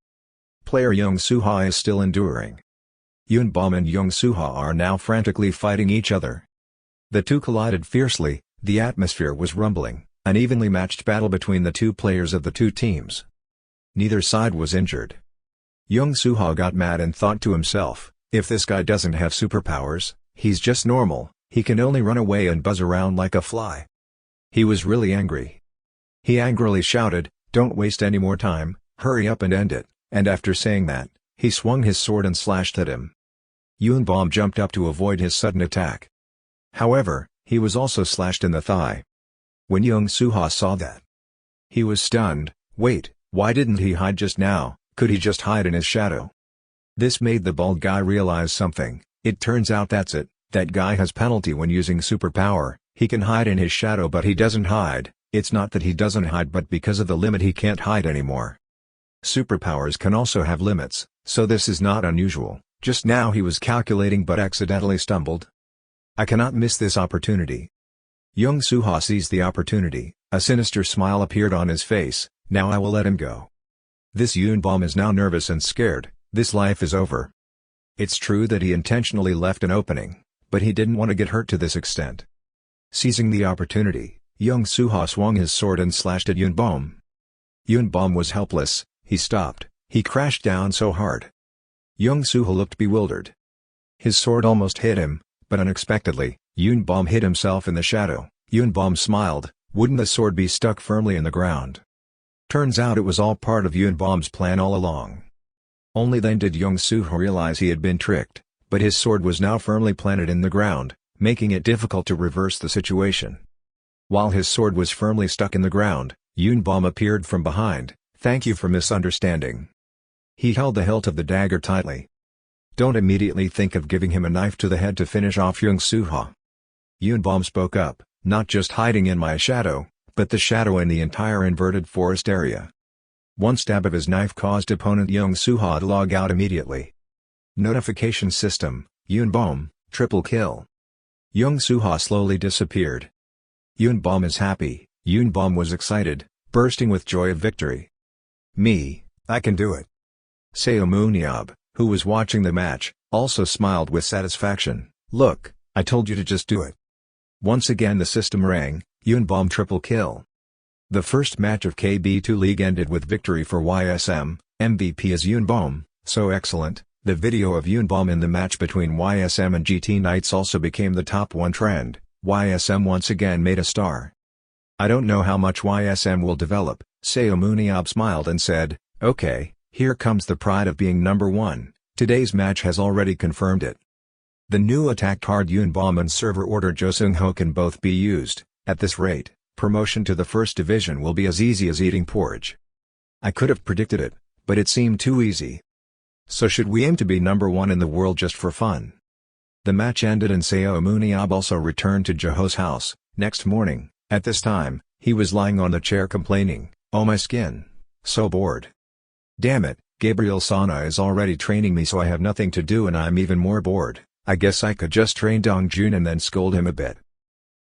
Player Young-Suha is still enduring. Yunbom and Young-Suha are now frantically fighting each other. The two collided fiercely, the atmosphere was rumbling, an evenly matched battle between the two players of the two teams. Neither side was injured. Young-Suha got mad and thought to himself, if this guy doesn't have superpowers, he's just normal, he can only run away and buzz around like a fly. He was really angry. He angrily shouted, don't waste any more time, hurry up and end it, and after saying that, he swung his sword and slashed at him. Yunbom jumped up to avoid his sudden attack. However, he was also slashed in the thigh. When Young-Suha saw that, he was stunned. Wait, why didn't he hide just now? Could he just hide in his shadow? This made the bald guy realize something. It turns out that's it, that guy has penalty when using superpower. He can hide in his shadow but he doesn't hide. It's not that he doesn't hide but because of the limit he can't hide anymore. Superpowers can also have limits, so this is not unusual. Just now he was calculating but accidentally stumbled. I cannot miss this opportunity. Young-Suha seized the opportunity. A sinister smile appeared on his face. Now I will let him go. This Yunbom is now nervous and scared. This life is over. It's true that he intentionally left an opening, but he didn't want to get hurt to this extent. Seizing the opportunity, Young-Suha swung his sword and slashed at Yunbom. Yunbom was helpless. He stopped. He crashed down so hard. Young-Suha looked bewildered. His sword almost hit him, but unexpectedly, Yunbom hid himself in the shadow. Yunbom smiled. Wouldn't the sword be stuck firmly in the ground? Turns out it was all part of Yunbom's plan all along. Only then did Young-Suha realize he had been tricked, but his sword was now firmly planted in the ground, making it difficult to reverse the situation. While his sword was firmly stuck in the ground, Yunbom appeared from behind. Thank you for misunderstanding. He held the hilt of the dagger tightly. Don't immediately think of giving him a knife to the head to finish off Young-Suha. Yunbom spoke up, not just hiding in my shadow, but the shadow in the entire inverted forest area. One stab of his knife caused opponent Young-Suha to log out immediately. Notification system, Yunbom, triple kill. Young-Suha slowly disappeared. Yunbom is happy. Yunbom was excited, bursting with joy of victory. Me, I can do it. Seomun Yob, who was watching the match, also smiled with satisfaction. Look, I told you to just do it. Once again the system rang, Yunbom triple kill. The first match of KB2 League ended with victory for YSM, MVP is Yunbom, so excellent. The video of Yunbom in the match between YSM and GT Knights also became the top 1 trend. YSM once again made a star. I don't know how much YSM will develop, Seomun Yob smiled and said, okay, here comes the pride of being number 1, today's match has already confirmed it. The new attack card Yunbom and server order Joseung-ho can both be used. At this rate, promotion to the first division will be as easy as eating porridge. I could have predicted it, but it seemed too easy. So should we aim to be number 1 in the world just for fun? The match ended and Seomun Yob also returned to Joho's house. Next morning, at this time, he was lying on the chair complaining, oh my skin. So bored. Damn it, Gabriel Sana is already training me so I have nothing to do and I'm even more bored. I guess I could just train Dongjun and then scold him a bit.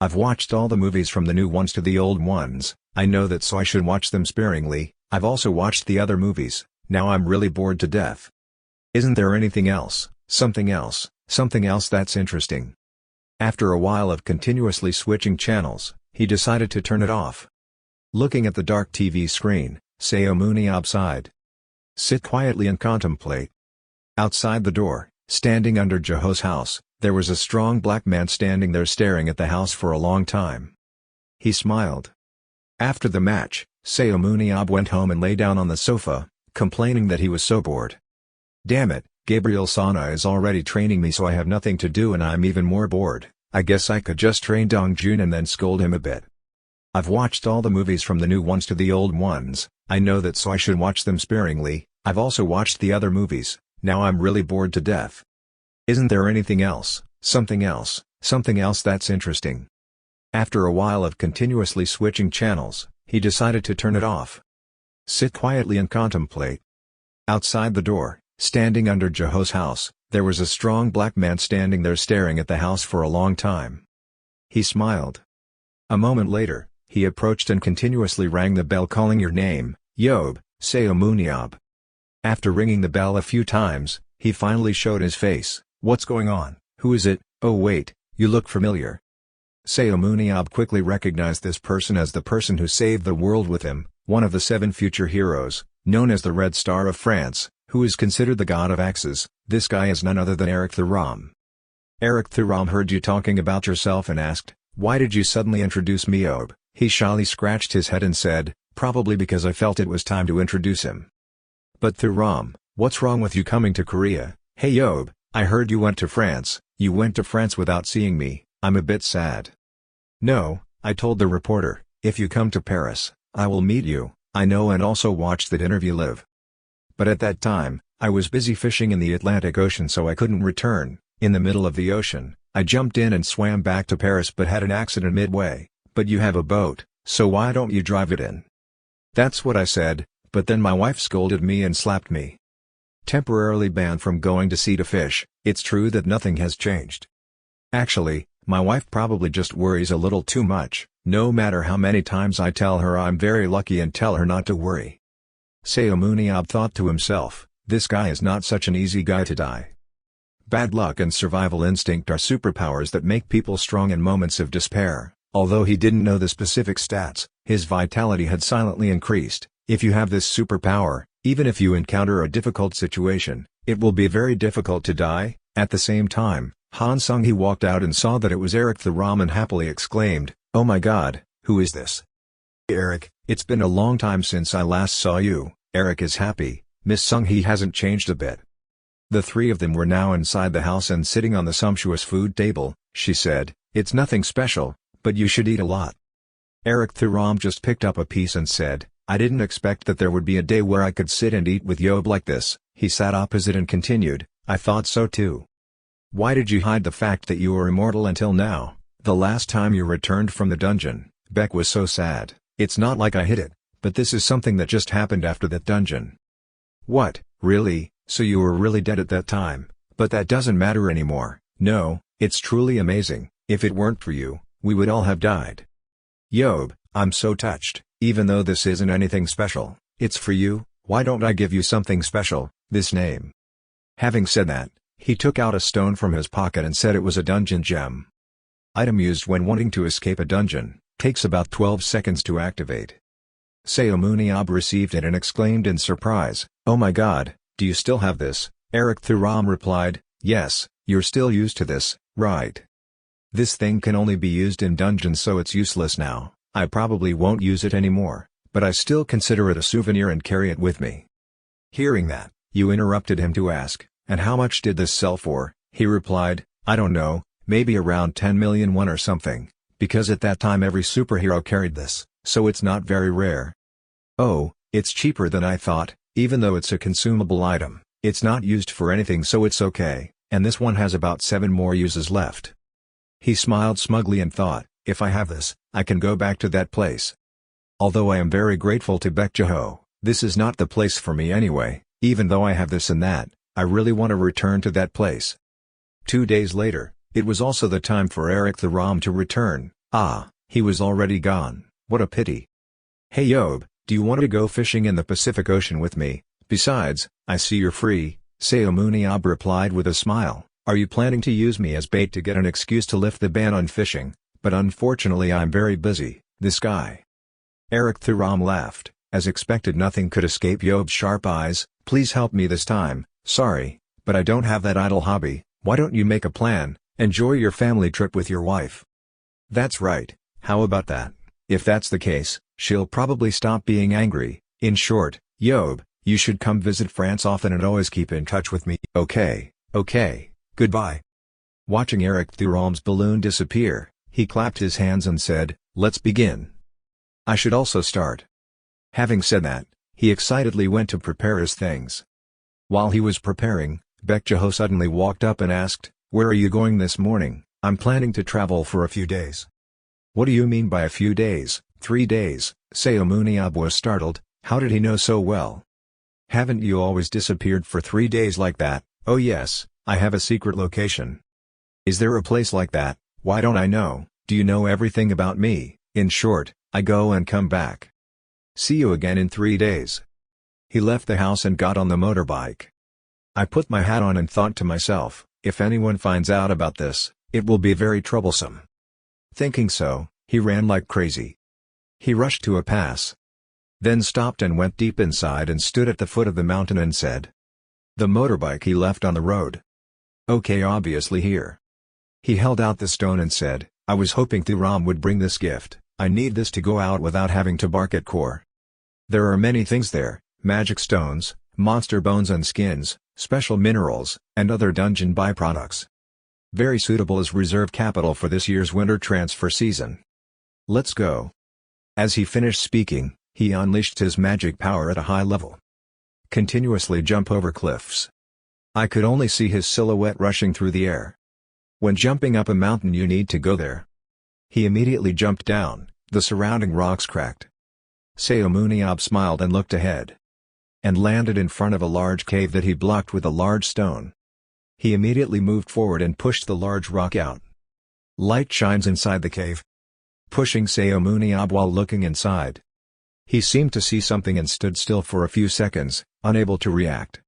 I've watched all the movies from the new ones to the old ones, I know that so I should watch them sparingly. I've also watched the other movies, now I'm really bored to death. Isn't there anything else, something else that's interesting? After a while of continuously switching channels, he decided to turn it off. Looking at the dark TV screen, Seomun Yob sighed. Sit quietly and contemplate. Outside the door, standing under Joho's house, there was a strong black man standing there staring at the house for a long time. He smiled. After the match, Seomun Yob went home and lay down on the sofa, complaining that he was so bored. Damn it, Gabriel Sana is already training me so I have nothing to do and I'm even more bored. I guess I could just train Dongjun and then scold him a bit. I've watched all the movies from the new ones to the old ones, I know that so I should watch them sparingly. I've also watched the other movies, now I'm really bored to death. Isn't there anything else, something else that's interesting? After a while of continuously switching channels, he decided to turn it off. Sit quietly and contemplate. Outside the door, standing under Joho's house, there was a strong black man standing there staring at the house for a long time. He smiled. A moment later, he approached and continuously rang the bell calling your name, Yob, Seomun Yob. After ringing the bell a few times, he finally showed his face. What's going on? Who is it? Oh wait, you look familiar. Seomun Yob quickly recognized this person as the person who saved the world with him, one of the 7 future heroes, known as the Red Star of France, who is considered the god of axes. This guy is none other than Eric Thuram. Eric Thuram heard you talking about yourself and asked, why did you suddenly introduce me Yob? He shyly scratched his head and said, probably because I felt it was time to introduce him. But Thuram, what's wrong with you coming to Korea? Hey Yob, I heard you went to France. You went to France without seeing me, I'm a bit sad. No, I told the reporter, If you come to Paris, I will meet you, I know, and also watch that interview live. But at that time, I was busy fishing in the Atlantic Ocean, so I couldn't return. In the middle of the ocean, I jumped in and swam back to Paris but had an accident midway. But you have a boat, so why don't you drive it in? That's what I said, but then my wife scolded me and slapped me. Temporarily banned from going to sea to fish. It's true that nothing has changed. Actually, my wife probably just worries a little too much, no matter how many times I tell her I'm very lucky and tell her not to worry. Seomun Yob thought to himself, this guy is not such an easy guy to die. Bad luck and survival instinct are superpowers that make people strong in moments of despair. Although he didn't know the specific stats, his vitality had silently increased. If you have this superpower, even if you encounter a difficult situation, it will be very difficult to die. At the same time, Han Sung-hee walked out and saw that it was Eric the Ram and happily exclaimed, "Oh my god, who is this?" "Eric, it's been a long time since I last saw you." Eric is happy, Miss Sung-hee hasn't changed a bit. The three of them were now inside the house and sitting on the sumptuous food table. She said, "It's nothing special, but you should eat a lot." Eric Thuram just picked up a piece and said, "I didn't expect that there would be a day where I could sit and eat with Yob like this." He sat opposite and continued, "I thought so too. Why did you hide the fact that you were immortal until now? The last time you returned from the dungeon, Beck was so sad." "It's not like I hid it, but this is something that just happened after that dungeon." "What, really? So you were really dead at that time? But that doesn't matter anymore." "No, it's truly amazing. If it weren't for you, we would all have died." "Yob, I'm so touched. Even though this isn't anything special, it's for you. Why don't I give you something special, this name?" Having said that, he took out a stone from his pocket and said it was a dungeon gem. Item used when wanting to escape a dungeon, takes about 12 seconds to activate. Seomun Yob received it and exclaimed in surprise, "Oh my god, do you still have this?" Eric Thuram replied, "Yes, you're still used to this, right? This thing can only be used in dungeons, so it's useless now. I probably won't use it anymore, but I still consider it a souvenir and carry it with me." Hearing that, you interrupted him to ask, "And how much did this sell for?" He replied, "I don't know, maybe around 10 million won or something, because at that time every superhero carried this, so it's not very rare." "Oh, it's cheaper than I thought. Even though it's a consumable item, it's not used for anything, so it's okay, and this one has about 7 more uses left." He smiled smugly and thought, "If I have this, I can go back to that place." Although I am very grateful to Baekjeho, this is not the place for me anyway. Even though I have this and that, I really want to return to that place. 2 days later, it was also the time for Eric the Ram to return. He was already gone. What a pity. "Hey Yob, do you want to go fishing in the Pacific Ocean with me? Besides, I see you're free." Seomun Yob replied with a smile, "Are you planning to use me as bait to get an excuse to lift the ban on fishing? But unfortunately I'm very busy." "This guy." Eric Thuram laughed. As expected, nothing could escape Yob's sharp eyes. "Please help me this time. Sorry, but I don't have that idle hobby. Why don't you make a plan, enjoy your family trip with your wife?" "That's right, how about that? If that's the case, she'll probably stop being angry." "In short, Yob, you should come visit France often and always keep in touch with me." Okay, goodbye." Watching Eric Thuram's balloon disappear, he clapped his hands and said, "Let's begin. I should also start." Having said that, he excitedly went to prepare his things. While he was preparing, Baekjeho suddenly walked up and asked, "Where are you going this morning?" "I'm planning to travel for a few days." "What do you mean by a few days?" 3 days, Seomun Yob was startled. How did he know so well? "Haven't you always disappeared for 3 days like that?" "Oh yes, I have a secret location." "Is there a place like that? Why don't I know?" "Do you know everything about me?" "In short, I go and come back. See you again in 3 days." He left the house and got on the motorbike. I put my hat on and thought to myself, if anyone finds out about this, it will be very troublesome. Thinking so, he ran like crazy. He rushed to a pass. Then stopped and went deep inside and stood at the foot of the mountain and said. The motorbike he left on the road. "Okay, obviously here." He held out the stone and said, "I was hoping Thuram would bring this gift. I need this to go out without having to bark at core. There are many things there, magic stones, monster bones and skins, special minerals, and other dungeon byproducts. Very suitable as reserve capital for this year's winter transfer season. Let's go." As he finished speaking, he unleashed his magic power at a high level. Continuously jump over cliffs. I could only see his silhouette rushing through the air. When jumping up a mountain you need to go there. He immediately jumped down, the surrounding rocks cracked. Seomun Yob smiled and looked ahead. And landed in front of a large cave that he blocked with a large stone. He immediately moved forward and pushed the large rock out. Light shines inside the cave. Pushing Seomun Yob while looking inside. He seemed to see something and stood still for a few seconds, unable to react.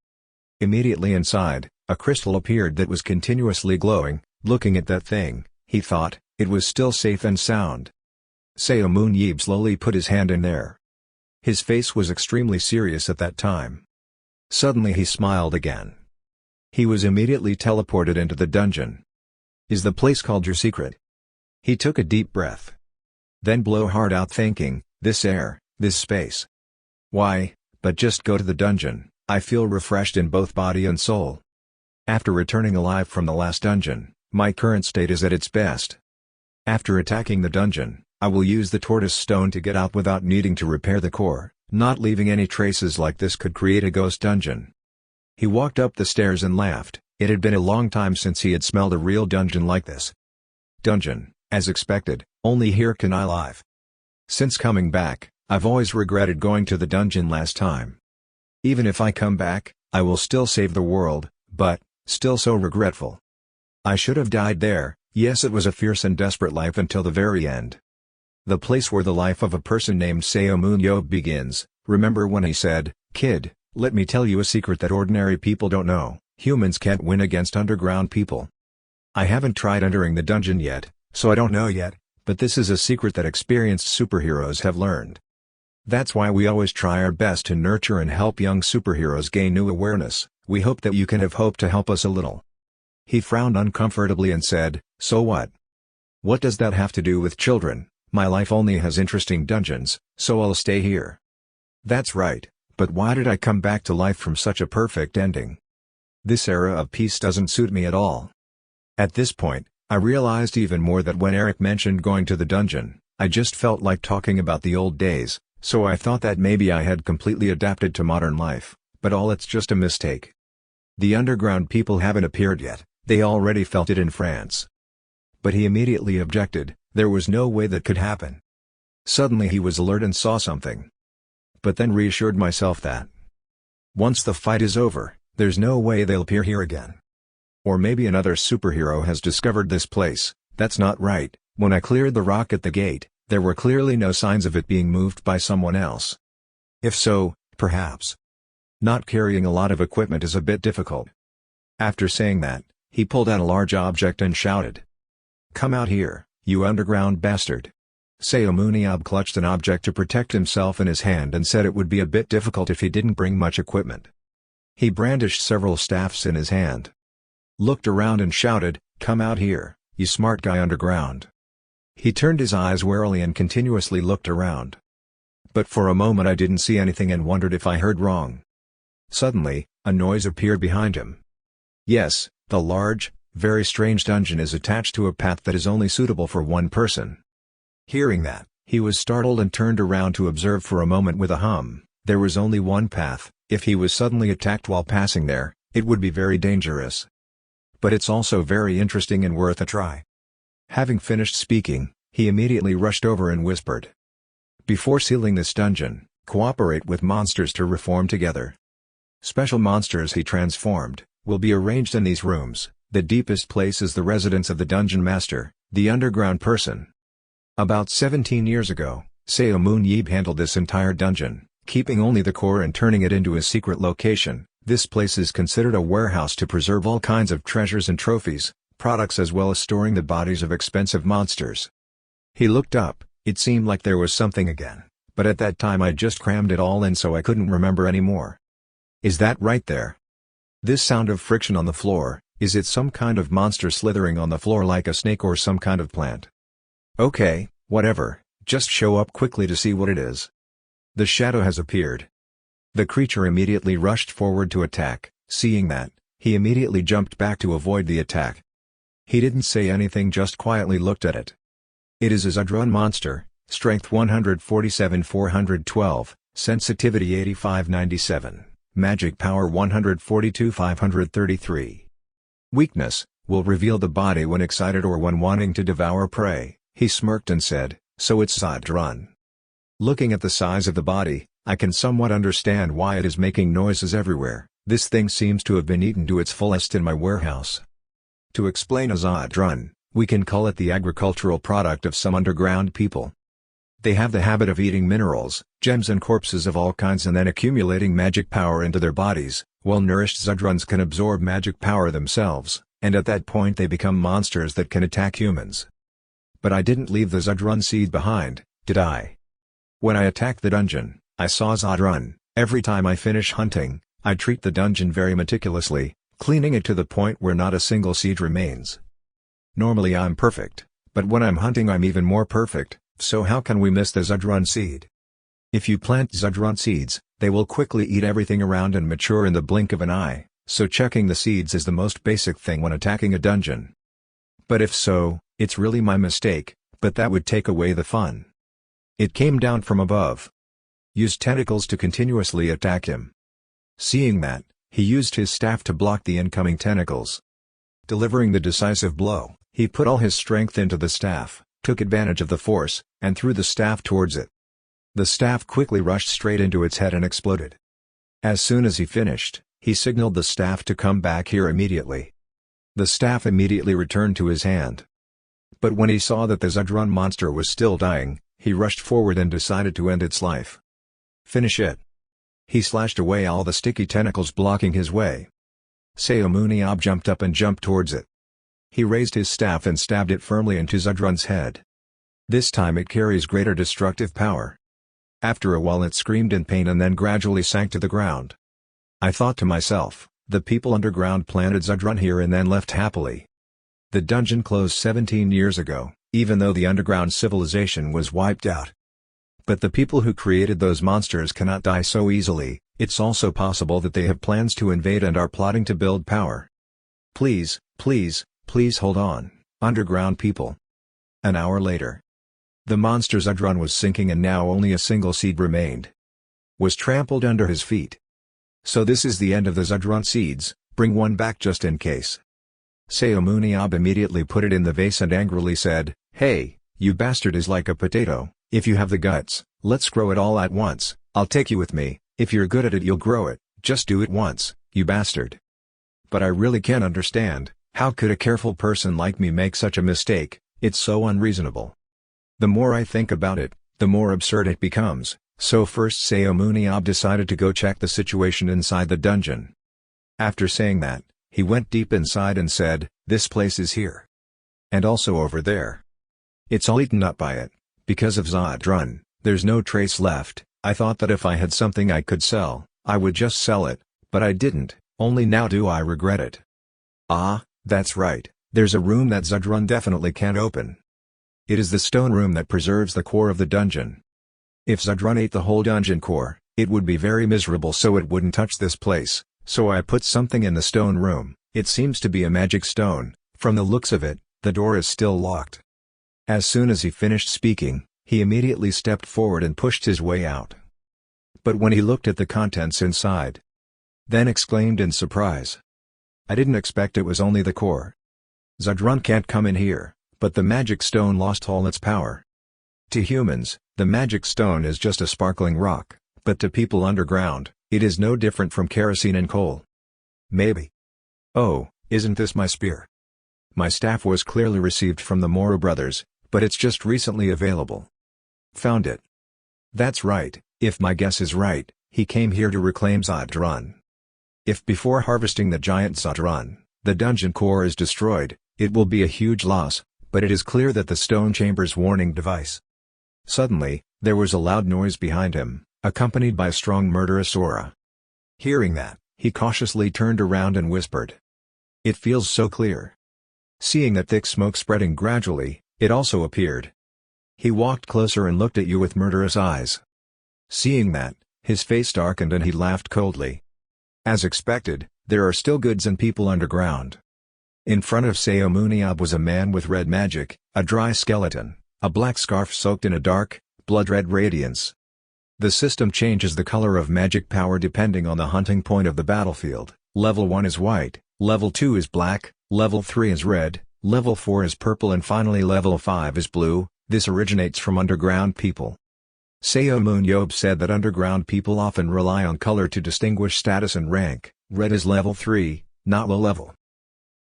Immediately inside, a crystal appeared that was continuously glowing. Looking at that thing, he thought, it was still safe and sound. Seomun Yob slowly put his hand in there. His face was extremely serious at that time. Suddenly he smiled again. He was immediately teleported into the dungeon. Is the place called your secret? He took a deep breath. Then blow hard out thinking, this air, this space. Why, but just go to the dungeon, I feel refreshed in both body and soul. After returning alive from the last dungeon, my current state is at its best. After attacking the dungeon, I will use the tortoise stone to get out without needing to repair the core, not leaving any traces like this could create a ghost dungeon. He walked up the stairs and laughed, it had been a long time since he had smelled a real dungeon like this. Dungeon, as expected, only here can I live. Since coming back, I've always regretted going to the dungeon last time. Even if I come back, I will still save the world, but, still so regretful. I should have died there. Yes, it was a fierce and desperate life until the very end. The place where the life of a person named Seomun Yob begins. Remember when he said, "Kid, let me tell you a secret that ordinary people don't know, humans can't win against underground people." I haven't tried entering the dungeon yet, so I don't know yet, but this is a secret that experienced superheroes have learned. That's why we always try our best to nurture and help young superheroes gain new awareness. We hope that you can have hope to help us a little. He frowned uncomfortably and said, "So what? What does that have to do with children? My life only has interesting dungeons, so I'll stay here." That's right, but why did I come back to life from such a perfect ending? This era of peace doesn't suit me at all. At this point, I realized even more that when Eric mentioned going to the dungeon, I just felt like talking about the old days, so I thought that maybe I had completely adapted to modern life, but all it's just a mistake. The underground people haven't appeared yet. They already felt it in France. But he immediately objected, there was no way that could happen. Suddenly he was alert and saw something. But then reassured myself that once the fight is over, there's no way they'll appear here again. Or maybe another superhero has discovered this place. That's not right. When I cleared the rock at the gate, there were clearly no signs of it being moved by someone else. If so, perhaps. Not carrying a lot of equipment is a bit difficult. After saying that, he pulled out a large object and shouted, "Come out here, you underground bastard." Seomun Yob clutched an object to protect himself in his hand and said it would be a bit difficult if he didn't bring much equipment. He brandished several staffs in his hand. Looked around and shouted, "Come out here, you smart guy underground." He turned his eyes warily and continuously looked around. But for a moment I didn't see anything and wondered if I heard wrong. Suddenly, a noise appeared behind him. Yes, the large, very strange dungeon is attached to a path that is only suitable for one person. Hearing that, he was startled and turned around to observe for a moment with a hum. There was only one path. If he was suddenly attacked while passing there, it would be very dangerous. But it's also very interesting and worth a try. Having finished speaking, he immediately rushed over and whispered, "Before sealing this dungeon, cooperate with monsters to reform together." Special monsters he transformed will be arranged in these rooms. The deepest place is the residence of the dungeon master, the underground person. About 17 years ago, Seomun Yob handled this entire dungeon, keeping only the core and turning it into a secret location. This place is considered a warehouse to preserve all kinds of treasures and trophies, products as well as storing the bodies of expensive monsters. He looked up, it seemed like there was something again, but at that time I just crammed it all in so I couldn't remember anymore. Is that right there? This sound of friction on the floor, is it some kind of monster slithering on the floor like a snake or some kind of plant? Okay, whatever, just show up quickly to see what it is. The shadow has appeared. The creature immediately rushed forward to attack. Seeing that, he immediately jumped back to avoid the attack. He didn't say anything, just quietly looked at it. It is a Zadrun monster, Strength 147 412, Sensitivity 8597, Magic Power 142 533. Weakness, will reveal the body when excited or when wanting to devour prey. He smirked and said, so it's Zadrun. Looking at the size of the body, I can somewhat understand why it is making noises everywhere. This thing seems to have been eaten to its fullest in my warehouse. To explain a Zadrun, we can call it the agricultural product of some underground people. They have the habit of eating minerals, gems and corpses of all kinds and then accumulating magic power into their bodies. Well-nourished Zadruns can absorb magic power themselves, and at that point they become monsters that can attack humans. But I didn't leave the Zadrun seed behind, did I? When I attacked the dungeon, I saw Zadrun. Every time I finish hunting, I treat the dungeon very meticulously, cleaning it to the point where not a single seed remains. Normally I'm perfect, but when I'm hunting I'm even more perfect, so how can we miss the Zadrun seed? If you plant Zadrun seeds, they will quickly eat everything around and mature in the blink of an eye, so checking the seeds is the most basic thing when attacking a dungeon. But if so, it's really my mistake, but that would take away the fun. It came down from above. Used tentacles to continuously attack him. Seeing that, he used his staff to block the incoming tentacles. Delivering the decisive blow, he put all his strength into the staff, took advantage of the force, and threw the staff towards it. The staff quickly rushed straight into its head and exploded. As soon as he finished, he signaled the staff to come back here immediately. The staff immediately returned to his hand. But when he saw that the Zadrun monster was still dying, he rushed forward and decided to end its life. Finish it. He slashed away all the sticky tentacles blocking his way. Seomun Yob jumped up and jumped towards it. He raised his staff and stabbed it firmly into Zadrun's head. This time it carries greater destructive power. After a while it screamed in pain and then gradually sank to the ground. I thought to myself, the people underground planted Zadrun here and then left happily. The dungeon closed 17 years ago, even though the underground civilization was wiped out. But the people who created those monsters cannot die so easily. It's also possible that they have plans to invade and are plotting to build power. Please, please, please hold on, underground people. An hour later. The monster Zadrun was sinking and now only a single seed remained. Was trampled under his feet. So this is the end of the Zadrun seeds, bring one back just in case. Seomun Yob immediately put it in the vase and angrily said, hey, you bastard is like a potato, if you have the guts, let's grow it all at once, I'll take you with me, if you're good at it you'll grow it, just do it once, you bastard. But I really can't understand, how could a careful person like me make such a mistake, it's so unreasonable. The more I think about it, the more absurd it becomes, so first Seomun Yob decided to go check the situation inside the dungeon. After saying that, he went deep inside and said, this place is here. And also over there. It's all eaten up by it, because of Zadrun, there's no trace left. I thought that if I had something I could sell, I would just sell it, but I didn't, only now do I regret it. Ah, that's right, there's a room that Zadrun definitely can't open. It is the stone room that preserves the core of the dungeon. If Zadrun ate the whole dungeon core, it would be very miserable so it wouldn't touch this place, so I put something in the stone room. It seems to be a magic stone, from the looks of it, the door is still locked. As soon as he finished speaking, he immediately stepped forward and pushed his way out. But when he looked at the contents inside, then exclaimed in surprise. I didn't expect it was only the core. Zadrun can't come in here, but the magic stone lost all its power. To humans, the magic stone is just a sparkling rock, but to people underground, it is no different from kerosene and coal. Maybe. Oh, isn't this my spear? My staff was clearly received from the Moro brothers, but it's just recently available. Found it. That's right, if my guess is right, he came here to reclaim Zadrun. If before harvesting the giant Zadrun, the dungeon core is destroyed, it will be a huge loss, but it is clear that the stone chamber's warning device. Suddenly, there was a loud noise behind him, accompanied by a strong murderous aura. Hearing that, he cautiously turned around and whispered. It feels so clear. Seeing that thick smoke spreading gradually, it also appeared. He walked closer and looked at you with murderous eyes. Seeing that, his face darkened and he laughed coldly. As expected, there are still goods and people underground. In front of Seomun Yob was a man with red magic, a dry skeleton, a black scarf soaked in a dark, blood-red radiance. The system changes the color of magic power depending on the hunting point of the battlefield. Level 1 is white, Level 2 is black, Level 3 is red, Level 4 is purple and finally Level 5 is blue. This originates from underground people. Seomun Yob said that underground people often rely on color to distinguish status and rank. Red is Level 3, not low level.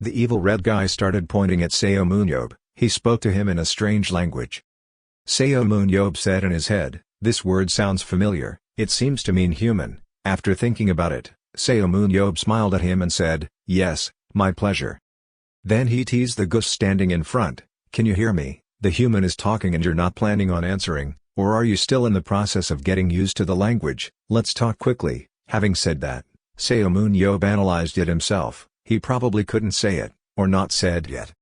The evil red guy started pointing at Seomun Yob. He spoke to him in a strange language. Seomun Yob said in his head, "This word sounds familiar, it seems to mean human." After thinking about it, Seomun Yob smiled at him and said, "Yes, my pleasure." Then he teased the ghost standing in front, "Can you hear me? The human is talking and you're not planning on answering, or are you still in the process of getting used to the language? Let's talk quickly." Having said that, Seomun Yob analyzed it himself. He probably couldn't say it, or not said yet.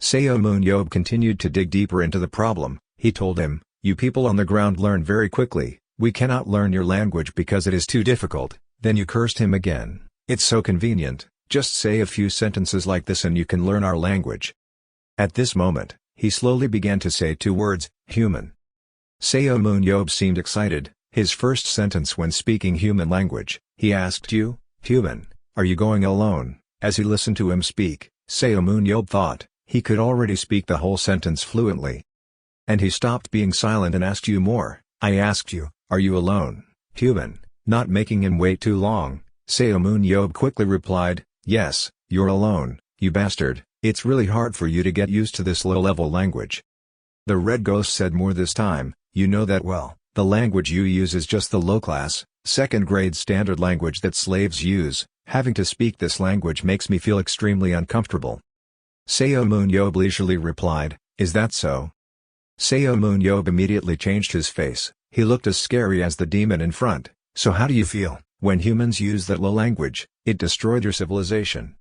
Seomun Yob continued to dig deeper into the problem. He told him, "You people on the ground learn very quickly, we cannot learn your language because it is too difficult." Then you cursed him again. "It's so convenient, just say a few sentences like this and you can learn our language." At this moment, he slowly began to say two words, human. Seomun Yob seemed excited, his first sentence when speaking human language. He asked, "You, human, are you going alone?" As he listened to him speak, Seomun Yob thought, he could already speak the whole sentence fluently. And he stopped being silent and asked, "You more, I asked you, are you alone, human?" Not making him wait too long, Seomun Yob quickly replied, "Yes, you're alone, you bastard, it's really hard for you to get used to this low-level language." The red ghost said more this time, "You know that well, the language you use is just the low-class, second-grade standard language that slaves use. Having to speak this language makes me feel extremely uncomfortable." Seomun Yob leisurely replied, "Is that so?" Seomun Yob immediately changed his face, he looked as scary as the demon in front. "So how do you feel? When humans use that low language, it destroyed your civilization."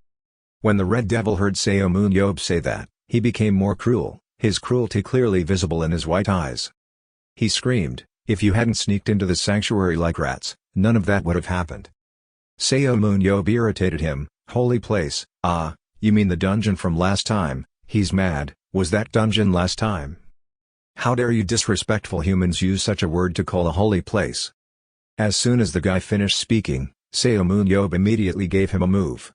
When the Red Devil heard Seomun Yob say that, he became more cruel, his cruelty clearly visible in his white eyes. He screamed, "If you hadn't sneaked into the sanctuary like rats, none of that would have happened." Seomun Yob irritated him, "Holy place, ah, you mean the dungeon from last time?" He's mad, "Was that dungeon last time? How dare you disrespectful humans use such a word to call a holy place?" As soon as the guy finished speaking, Seomun Yob immediately gave him a move.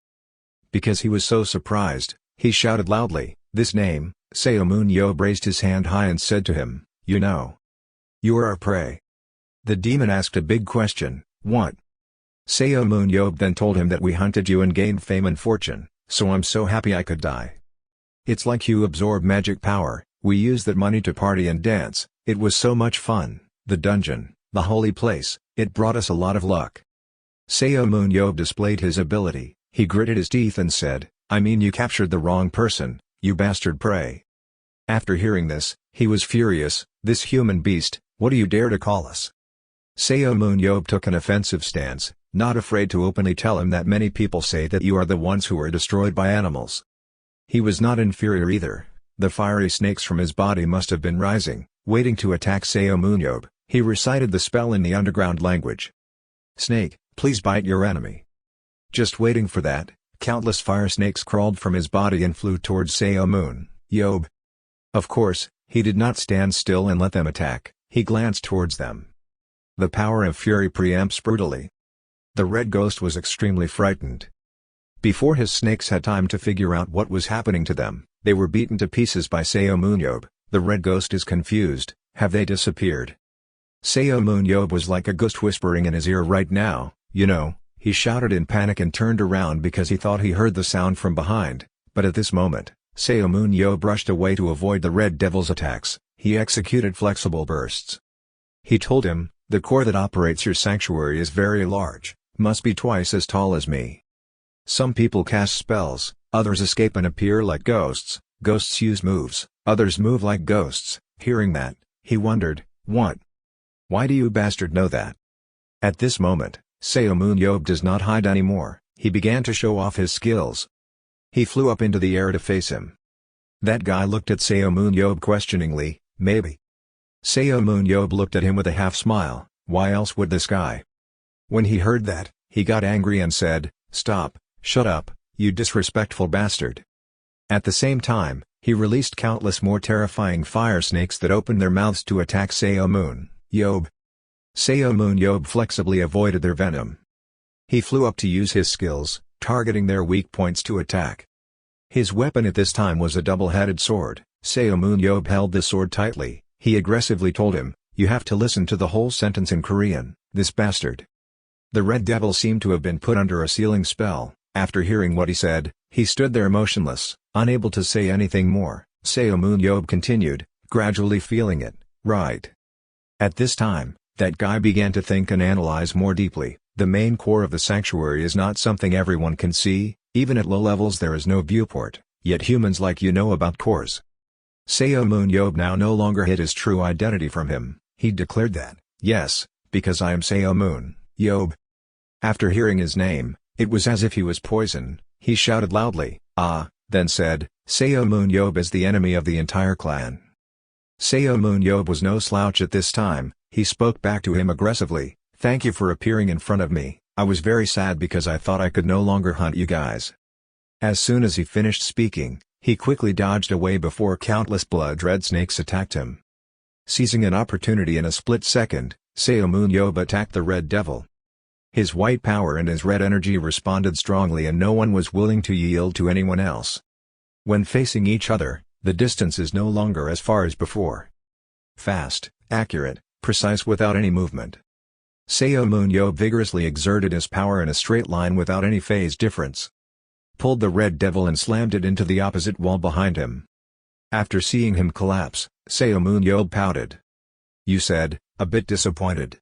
Because he was so surprised, he shouted loudly, "This name!" Seomun Yob raised his hand high and said to him, "You know. You are our prey." The demon asked a big question, "What?" Seomun Yob then told him that we hunted you and gained fame and fortune, so I'm so happy I could die. It's like you absorb magic power, we used that money to party and dance, it was so much fun, the dungeon, the holy place, it brought us a lot of luck. Seomun Yob displayed his ability, he gritted his teeth and said, "I mean you captured the wrong person, you bastard prey." After hearing this, he was furious, "This human beast, what do you dare to call us?" Seomun Yob took an offensive stance, not afraid to openly tell him that many people say that you are the ones who are destroyed by animals. He was not inferior either, the fiery snakes from his body must have been rising, waiting to attack Seomun Yob. He recited the spell in the underground language. "Snake, please bite your enemy." Just waiting for that, countless fire snakes crawled from his body and flew towards Seomun Yob. Of course, he did not stand still and let them attack, he glanced towards them. The power of fury preempts brutally. The red ghost was extremely frightened. Before his snakes had time to figure out what was happening to them, they were beaten to pieces by Seomun Yob. The red ghost is confused, have they disappeared? Seomun Yob was like a ghost whispering in his ear right now, "You know," he shouted in panic and turned around because he thought he heard the sound from behind, but at this moment, Seomun Yob rushed away to avoid the Red Devil's attacks, he executed flexible bursts. He told him, "The core that operates your sanctuary is very large, must be twice as tall as me. Some people cast spells, others escape and appear like ghosts, ghosts use moves, others move like ghosts." Hearing that, he wondered, "What? Why do you bastard know that?" At this moment, Seomun Yob does not hide anymore, he began to show off his skills. He flew up into the air to face him. That guy looked at Seomun Yob questioningly, "Maybe." Seomun Yob looked at him with a half-smile, "Why else would this guy?" When he heard that, he got angry and said, "Stop, shut up, you disrespectful bastard." At the same time, He released countless more terrifying fire snakes that opened their mouths to attack Seomun Yob. Seomun Yob flexibly avoided their venom. He flew up to use his skills, targeting their weak points to attack. His weapon at this time was a double-headed sword. Seomun Yob held the sword tightly. He aggressively told him, "You have to listen to the whole sentence in Korean, this bastard." The Red Devil seemed to have been put under a sealing spell. After hearing what he said, he stood there motionless, unable to say anything more. Seomun Yob continued, gradually feeling it, right. At this time, that guy began to think and analyze more deeply. The main core of the sanctuary is not something everyone can see, even at low levels there is no viewport, yet humans like you know about cores. Seomun Yob now no longer hid his true identity from him. He declared that, "Yes, because I am Seomun Yob." After hearing his name, it was as if he was poisoned. He shouted loudly, "Ah," then said, "Seomun Yob is the enemy of the entire clan." Seomun Yob was no slouch at this time. He spoke back to him aggressively, "Thank you for appearing in front of me. I was very sad because I thought I could no longer hunt you guys." As soon as he finished speaking, he quickly dodged away before countless blood-red snakes attacked him. Seizing an opportunity in a split second, Seomun Yob attacked the Red Devil. His white power and his red energy responded strongly and no one was willing to yield to anyone else. When facing each other, the distance is no longer as far as before. Fast, accurate, precise without any movement. Seomun Yob vigorously exerted his power in a straight line without any phase difference. Pulled the Red Devil and slammed it into the opposite wall behind him. After seeing him collapse, Seomun Yob pouted. "You said, a bit disappointed.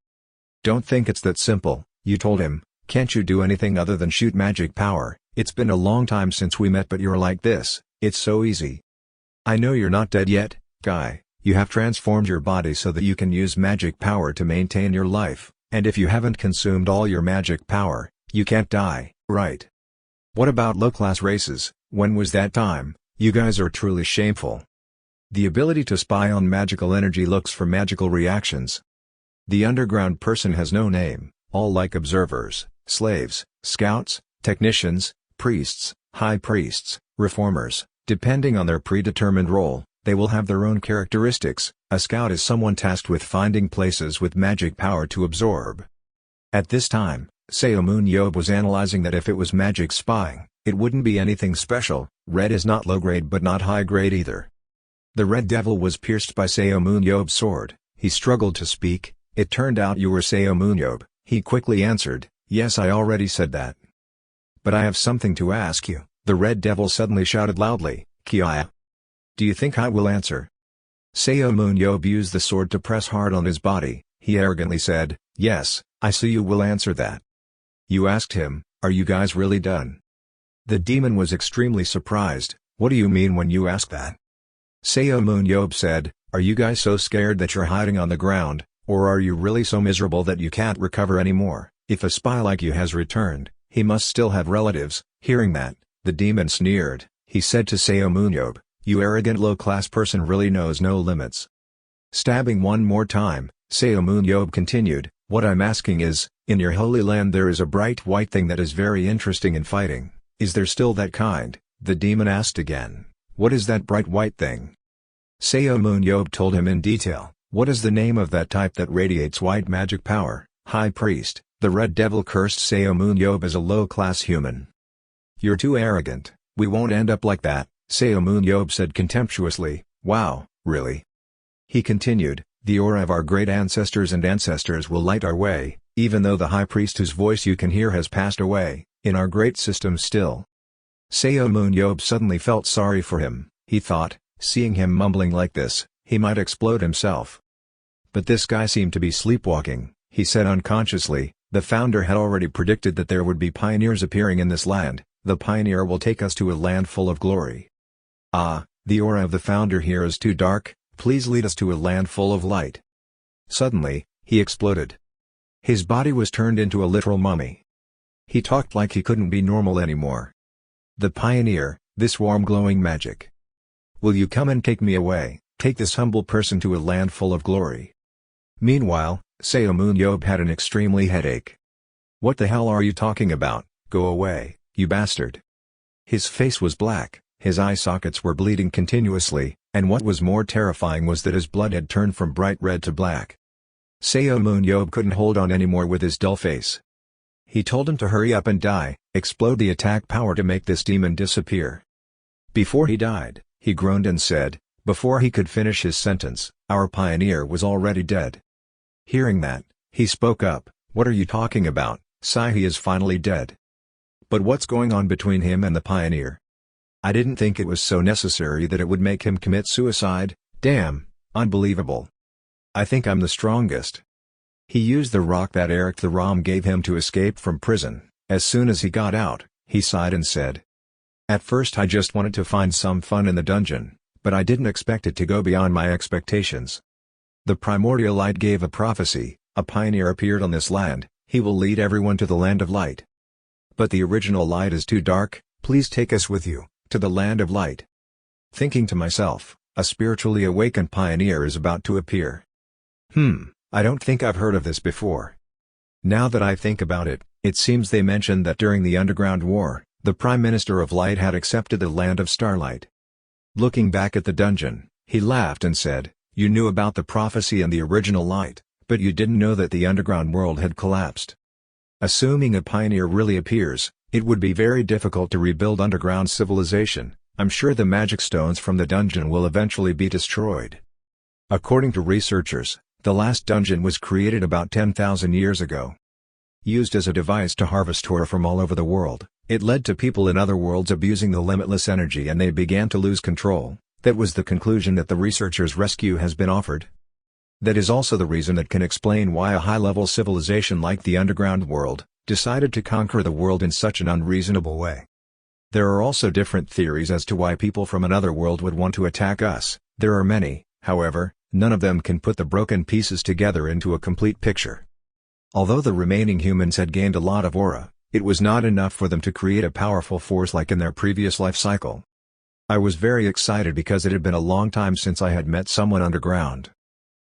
Don't think it's that simple," you told him. "Can't you do anything other than shoot magic power? It's been a long time since we met but you're like this, it's so easy. I know you're not dead yet, guy, you have transformed your body so that you can use magic power to maintain your life, and if you haven't consumed all your magic power, you can't die, right? What about low-class races? When was that time? You guys are truly shameful. The ability to spy on magical energy looks for magical reactions. The underground person has no name, all like observers, slaves, scouts, technicians, priests, high priests, reformers, depending on their predetermined role, they will have their own characteristics. A scout is someone tasked with finding places with magic power to absorb. At this time, Seomun Yob was analyzing that if it was magic spying, it wouldn't be anything special. Red is not low grade but not high grade either. The Red Devil was pierced by Seomun Yob's sword. He struggled to speak. "It turned out you were Seomun Yob," he quickly answered. "Yes, I already said that. But I have something to ask you." The Red Devil suddenly shouted loudly, "Kia! Do you think I will answer?" Seomun Yob used the sword to press hard on his body. He arrogantly said, "Yes, I see you will answer that." You asked him, "Are you guys really done?" The demon was extremely surprised. "What do you mean when you ask that?" Seomun Yob said, "Are you guys so scared that you're hiding on the ground, or are you really so miserable that you can't recover anymore? If a spy like you has returned, he must still have relatives." Hearing that, the demon sneered. He said to Seomun Yob, "You arrogant low-class person really knows no limits." Stabbing one more time, Seomun Yob continued, "What I'm asking is, in your holy land there is a bright white thing that is very interesting in fighting. Is there still that kind?" The demon asked again, "What is that bright white thing?" Seomun Yob told him in detail. "What is the name of that type that radiates white magic power?" "High Priest." The Red Devil cursed Seomun Yob as a low-class human. "You're too arrogant, we won't end up like that," Seomun Yob said contemptuously. "Wow, really?" He continued, "The aura of our great ancestors and ancestors will light our way, even though the High Priest whose voice you can hear has passed away, in our great system still." Seomun Yob suddenly felt sorry for him. He thought, seeing him mumbling like this, he might explode himself. But this guy seemed to be sleepwalking. He said unconsciously, "The founder had already predicted that there would be pioneers appearing in this land. The pioneer will take us to a land full of glory. Ah, the aura of the founder here is too dark, please lead us to a land full of light." Suddenly, he exploded. His body was turned into a literal mummy. He talked like he couldn't be normal anymore. "The pioneer, this warm glowing magic. Will you come and take me away, take this humble person to a land full of glory?" Meanwhile, Seomun Yob had an extremely headache. "What the hell are you talking about? Go away, you bastard." His face was black, His eye sockets were bleeding continuously, and what was more terrifying was that his blood had turned from bright red to black. Seomun Yob couldn't hold on anymore with his dull face. He told him to hurry up and die, explode the attack power to make this demon disappear. Before he died, he groaned and said, before he could finish his sentence, our pioneer was already dead. Hearing that, he spoke up, what are you talking about, Sai? He is finally dead. But what's going on between him and the pioneer? I didn't think it was so necessary that it would make him commit suicide. Damn, unbelievable. I think I'm the strongest. He used the rock that Eric the Rom gave him to escape from prison. As soon as he got out, he sighed and said, at first I just wanted to find some fun in the dungeon, but I didn't expect it to go beyond my expectations. The primordial light gave a prophecy, a pioneer appeared on this land, he will lead everyone to the land of light. But the original light is too dark, please take us with you, to the land of light. Thinking to myself, a spiritually awakened pioneer is about to appear. I don't think I've heard of this before. Now that I think about it, it seems they mentioned that during the Underground War, the Prime Minister of Light had accepted the land of starlight. Looking back at the dungeon, he laughed and said, you knew about the prophecy and the original light, but you didn't know that the underground world had collapsed. Assuming a pioneer really appears, it would be very difficult to rebuild underground civilization. I'm sure the magic stones from the dungeon will eventually be destroyed. According to researchers, the last dungeon was created about 10,000 years ago. Used as a device to harvest ore from all over the world, it led to people in other worlds abusing the limitless energy and they began to lose control. That was the conclusion that the researchers' rescue has been offered. That is also the reason that can explain why a high-level civilization like the underground world decided to conquer the world in such an unreasonable way. There are also different theories as to why people from another world would want to attack us. There are many, however, none of them can put the broken pieces together into a complete picture. Although the remaining humans had gained a lot of aura, it was not enough for them to create a powerful force like in their previous life cycle. I was very excited because it had been a long time since I had met someone underground.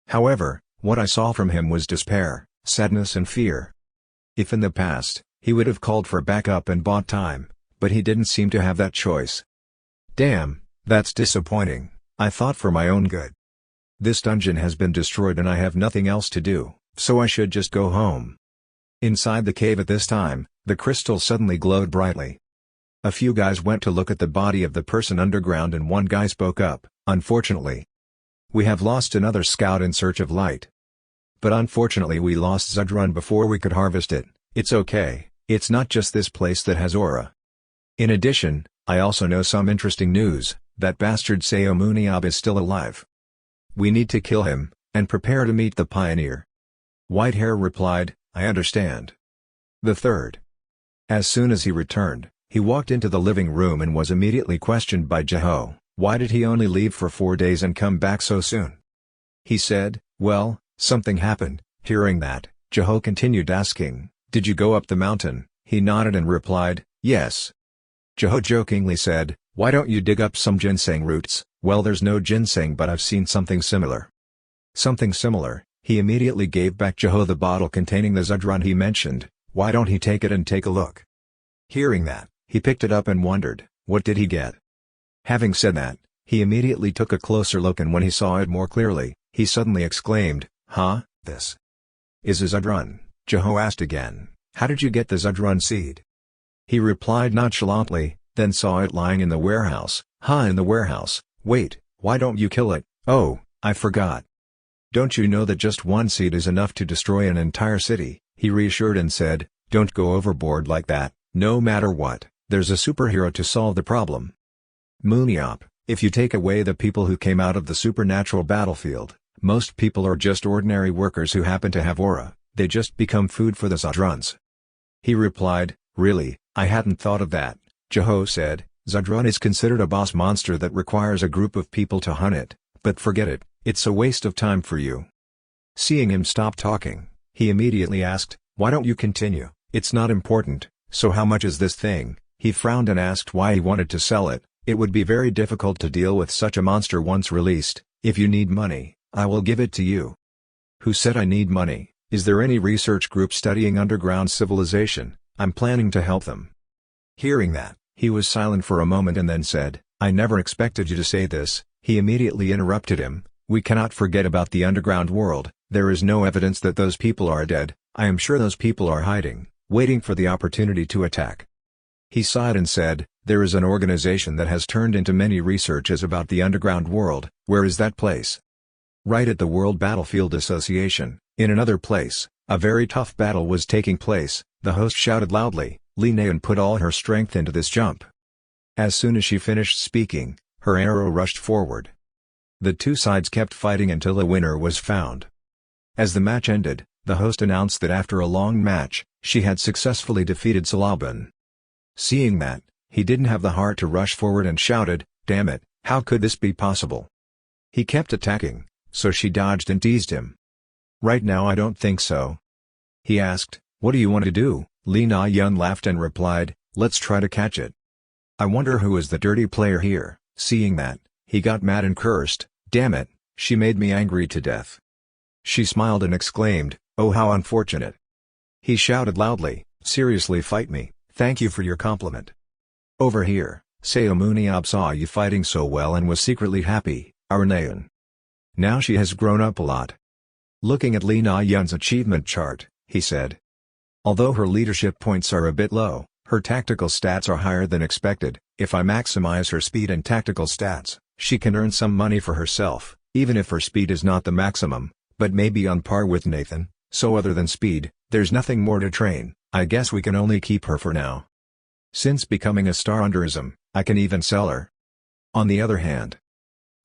However, what I saw from him was despair, sadness and fear. If in the past, he would have called for backup and bought time, but he didn't seem to have that choice. Damn, that's disappointing, I thought for my own good. This dungeon has been destroyed and I have nothing else to do, so I should just go home. Inside the cave at this time, the crystal suddenly glowed brightly. A few guys went to look at the body of the person underground and one guy spoke up, unfortunately. We have lost another scout in search of light. But unfortunately we lost Zudrun before we could harvest it. It's okay, it's not just this place that has aura. In addition, I also know some interesting news, that bastard Seomun Yob is still alive. We need to kill him, and prepare to meet the pioneer. Whitehair replied, I understand. The third. As soon as he returned, he walked into the living room and was immediately questioned by Jeho. Why did he only leave for 4 days and come back so soon? He said, well, something happened. Hearing that, Jeho continued asking, did you go up the mountain? He nodded and replied, yes. Jeho jokingly said, why don't you dig up some ginseng roots? Well, there's no ginseng, but I've seen something similar. Something similar? He immediately gave back Jeho the bottle containing the Zudrun he mentioned. Why don't he take it and take a look? Hearing that, he picked it up and wondered, what did he get? Having said that, he immediately took a closer look and when he saw it more clearly, he suddenly exclaimed, huh, this is a Zudrun. Jeho asked again, how did you get the Zudrun seed? He replied nonchalantly, then saw it lying in the warehouse. In the warehouse, wait, why don't you kill it? Oh, I forgot. Don't you know that just one seed is enough to destroy an entire city? He reassured and said, don't go overboard like that, no matter what, there's a superhero to solve the problem. Mooniop, if you take away the people who came out of the supernatural battlefield, most people are just ordinary workers who happen to have aura, they just become food for the Zudruns. He replied, really, I hadn't thought of that. Jeho said, Zudrun is considered a boss monster that requires a group of people to hunt it, but forget it, it's a waste of time for you. Seeing him stop talking, he immediately asked, why don't you continue? It's not important, so how much is this thing? He frowned and asked why he wanted to sell it. It would be very difficult to deal with such a monster once released. If you need money, I will give it to you. Who said I need money? Is there any research group studying underground civilization? I'm planning to help them. Hearing that, he was silent for a moment and then said, I never expected you to say this," he immediately interrupted him. "We cannot forget about the underground world. There is no evidence that those people are dead. I am sure those people are hiding, waiting for the opportunity to attack." He sighed and said, "There is an organization that has turned into many researches about the underground world." "Where is that place?" "Right at the World Battlefield Association." In another place, a very tough battle was taking place. The host shouted loudly. Lee Na-eun put all her strength into this jump. As soon as she finished speaking, her arrow rushed forward. The two sides kept fighting until a winner was found. As the match ended, the host announced that after a long match, she had successfully defeated Seomun. Seeing that, he didn't have the heart to rush forward and shouted, "Damn it, how could this be possible?" He kept attacking, so she dodged and teased him. "Right now I don't think so." He asked, "What do you want to do?" Lee Na-eun laughed and replied, "Let's try to catch it." "I wonder who is the dirty player here." Seeing that, he got mad and cursed, "Damn it, she made me angry to death." She smiled and exclaimed, "Oh, how unfortunate." He shouted loudly, "Seriously, fight me, thank you for your compliment." "Over here, Seomun Yob saw you fighting so well and was secretly happy, our Na-eun. Now she has grown up a lot." Looking at Lee Na-eun's achievement chart, he said, "Although her leadership points are a bit low, her tactical stats are higher than expected. If I maximize her speed and tactical stats, she can earn some money for herself, even if her speed is not the maximum, but may be on par with Nathan, so other than speed, there's nothing more to train. I guess we can only keep her for now. Since becoming a star under ISM, I can even sell her." On the other hand,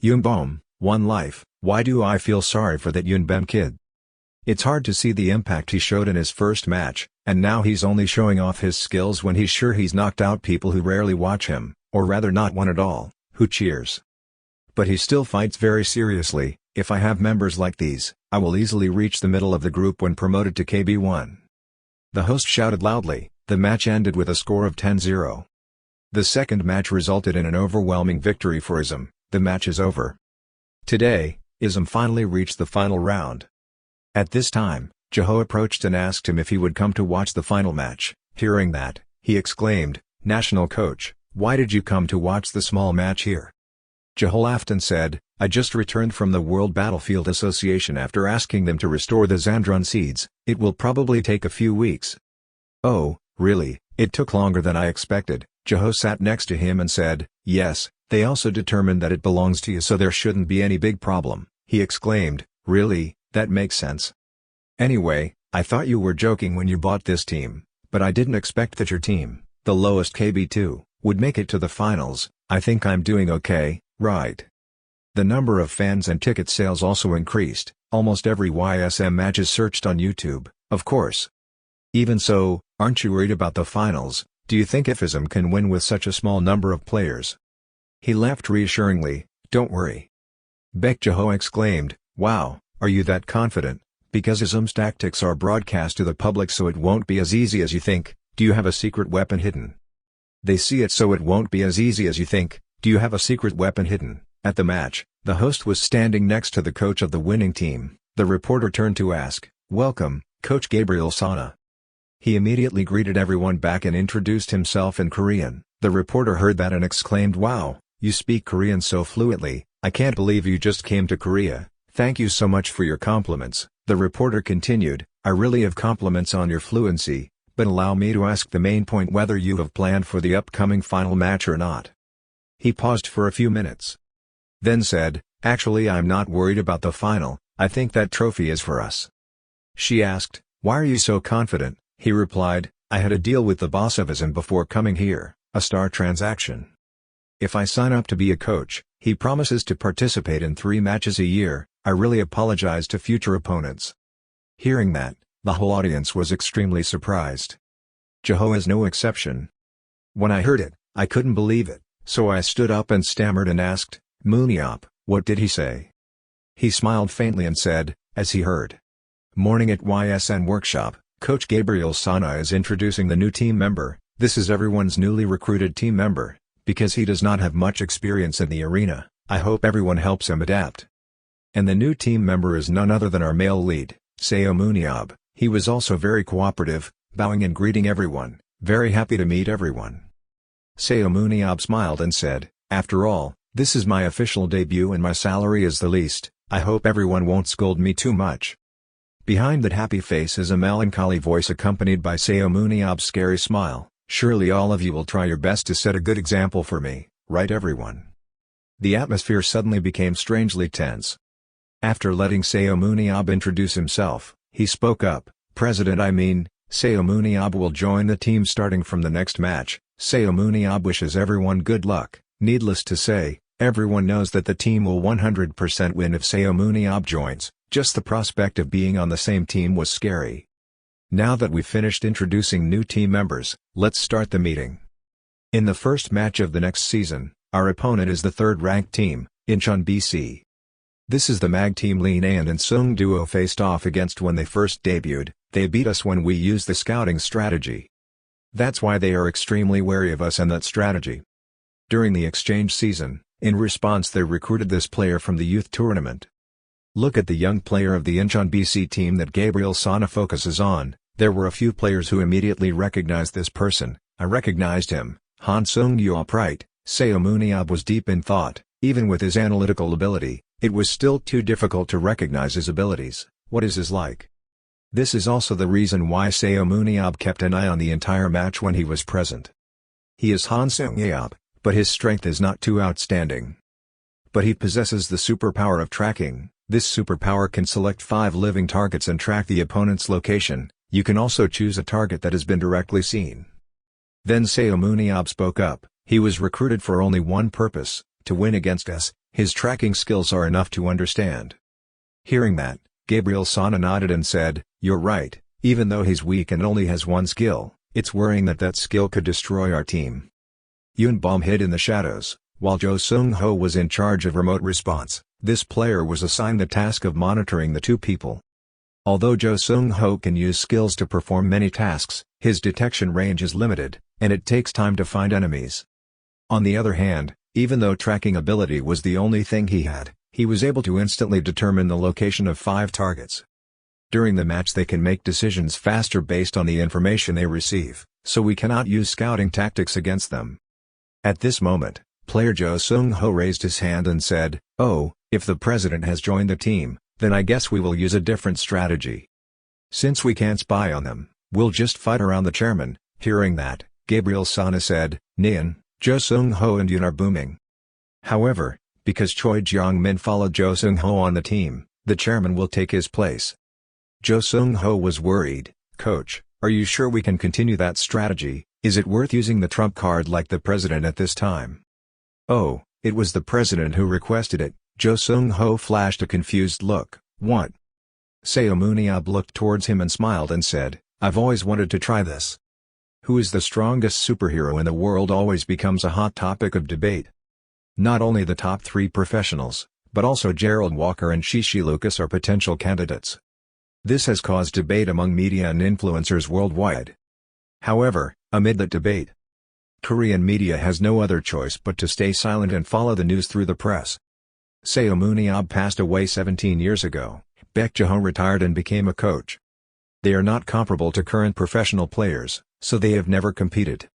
Yoonbom, One Life, why do I feel sorry for that Yoonbom kid? It's hard to see the impact he showed in his first match, and now he's only showing off his skills when he's sure he's knocked out people who rarely watch him, or rather not one at all, who cheers. But he still fights very seriously. "If I have members like these, I will easily reach the middle of the group when promoted to KB1. The host shouted loudly. The match ended with a score of 10-0. The second match resulted in an overwhelming victory for ISM. The match is over. Today, ISM finally reached the final round. At this time, Jaho approached and asked him if he would come to watch the final match. Hearing that, he exclaimed, "National coach, why did you come to watch the small match here?" Jaho laughed and said, "I just returned from the World Battlefield Association after asking them to restore the Xandron seeds. It will probably take a few weeks." "Oh, really? It took longer than I expected." Jaho sat next to him and said, "Yes, they also determined that it belongs to you, so there shouldn't be any big problem." He exclaimed, "Really, that makes sense. Anyway, I thought you were joking when you bought this team, but I didn't expect that your team, the lowest KB2, would make it to the finals. I think I'm doing okay, right?" The number of fans and ticket sales also increased. Almost every YSM match is searched on YouTube, of course. Even so, aren't you worried about the finals? Do you think if ISM can win with such a small number of players? He laughed reassuringly, "Don't worry." Baek Jaho exclaimed, "Wow, are you that confident? Because ISM's tactics are broadcast to the public, so it won't be as easy as you think. Do you have a secret weapon hidden? They see it, so it won't be as easy as you think. Do you have a secret weapon hidden?" At the match, the host was standing next to the coach of the winning team. The reporter turned to ask, "Welcome, Coach Gabriel Sana." He immediately greeted everyone back and introduced himself in Korean. The reporter heard that and exclaimed, "Wow, you speak Korean so fluently. I can't believe you just came to Korea. Thank you so much for your compliments." The reporter continued, "I really have compliments on your fluency, but allow me to ask the main point, whether you have planned for the upcoming final match or not." He paused for a few minutes. Then said, "Actually, I'm not worried about the final. I think that trophy is for us." She asked, "Why are you so confident?" He replied, "I had a deal with the boss of ISM before coming here, a star transaction. If I sign up to be a coach, he promises to participate in 3 matches a year. I really apologize to future opponents." Hearing that, the whole audience was extremely surprised. Jaho is no exception. When I heard it, I couldn't believe it, so I stood up and stammered and asked, "Moon Yob, what did he say?" He smiled faintly and said, as he heard. Morning at YSN Workshop, Coach Gabriel Sana is introducing the new team member. This is everyone's newly recruited team member. Because he does not have much experience in the arena, I hope everyone helps him adapt. And the new team member is none other than our male lead, Seomun Yob. He was also very cooperative, bowing and greeting everyone, very happy to meet everyone. Seomun Yob smiled and said, After all, this is my official debut and my salary is the least. I hope everyone won't scold me too much." Behind that happy face is a melancholy voice accompanied by Seomun Yob's scary smile. "Surely all of you will try your best to set a good example for me, right everyone?" The atmosphere suddenly became strangely tense. After letting Seomun Yob introduce himself, he spoke up, Seomun Yob will join the team starting from the next match. Seomun Yob wishes everyone good luck." Needless to say, everyone knows that the team will 100% win if Seomun Yob joins. Just the prospect of being on the same team was scary. Now that we've finished introducing new team members, let's start the meeting. In the first match of the next season, our opponent is the third-ranked team, Incheon BC. This is the MAG team Lee Naeun and Sung duo faced off against when they first debuted. They beat us when we used the scouting strategy. That's why they are extremely wary of us and that strategy. During the exchange season, in response they recruited this player from the youth tournament. Look at the young player of the Incheon BC team that Gabriel Sana focuses on. There were a few players who immediately recognized this person. I recognized him, Han Sung-Yob, right? Seomun Yob was deep in thought. Even with his analytical ability, it was still too difficult to recognize his abilities. What is his like? This is also the reason why Seomun Yob kept an eye on the entire match when he was present. He is Han Sung-Yob, but his strength is not too outstanding. But he possesses the superpower of tracking. This superpower can select 5 living targets and track the opponent's location. You can also choose a target that has been directly seen. Then Seomun Yob spoke up. He was recruited for only one purpose, to win against us. His tracking skills are enough to understand. Hearing that, Gabriel Sana nodded and said, "You're right, even though he's weak and only has one skill, it's worrying that that skill could destroy our team." Yoon Bom hid in the shadows, while Jo Sung-ho was in charge of remote response. This player was assigned the task of monitoring the two people. Although Jo Sung-ho can use skills to perform many tasks, his detection range is limited, and it takes time to find enemies. On the other hand, even though tracking ability was the only thing he had, he was able to instantly determine the location of 5 targets. During the match they can make decisions faster based on the information they receive, so we cannot use scouting tactics against them. At this moment, player Jo Sung-ho raised his hand and said, "Oh, if the president has joined the team, then I guess we will use a different strategy. Since we can't spy on them, we'll just fight around the chairman." Hearing that, Gabriel Sana said, "Naeun, Jo Sung-ho and Yoon are booming." However, because Choi Jong-min followed Jo Sung-ho on the team, the chairman will take his place. Jo Sung-ho was worried. "Coach, are you sure we can continue that strategy? Is it worth using the trump card like the president at this time?" "Oh, it was the president who requested it." Jo Sung-ho flashed a confused look. "What?" Seomun Yob looked towards him and smiled and said, "I've always wanted to try this." Who is the strongest superhero in the world always becomes a hot topic of debate. Not only the top 3 professionals, but also Gerald Walker and Shishi Lucas are potential candidates. This has caused debate among media and influencers worldwide. However, amid that debate, Korean media has no other choice but to stay silent and follow the news through the press. Seomun Yob passed away 17 years ago. Baek Ja-ho retired and became a coach. They are not comparable to current professional players, so they have never competed.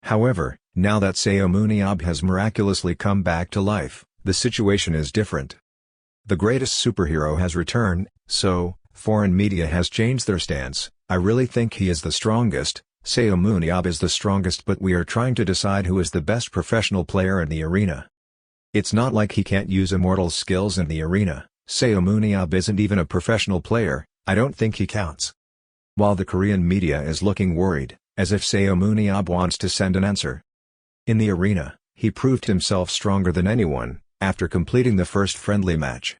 However, now that Seomun Yob has miraculously come back to life, the situation is different. The greatest superhero has returned, so, foreign media has changed their stance. "I really think he is the strongest. Seomun Yob is the strongest, but we are trying to decide who is the best professional player in the arena. It's not like he can't use immortal skills in the arena. Seomun Yob isn't even a professional player. I don't think he counts." While the Korean media is looking worried, as if Seomun Yob wants to send an answer. In the arena, he proved himself stronger than anyone, after completing the first friendly match.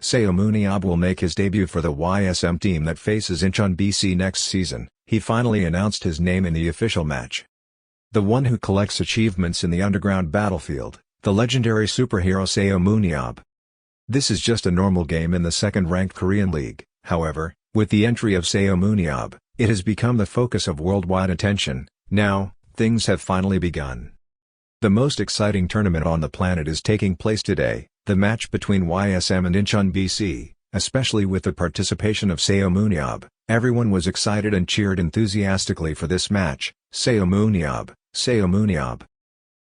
Seomun Yob will make his debut for the YSM team that faces Incheon BC next season. He finally announced his name in the official match. The one who collects achievements in the underground battlefield, the legendary superhero Seomun Yob. This is just a normal game in the second-ranked Korean league. However, with the entry of Seomun Yob, it has become the focus of worldwide attention. Now, things have finally begun. The most exciting tournament on the planet is taking place today, the match between YSM and Incheon BC, especially with the participation of Seomun Yob. Everyone was excited and cheered enthusiastically for this match. Seomun Yob, Seomun Yob.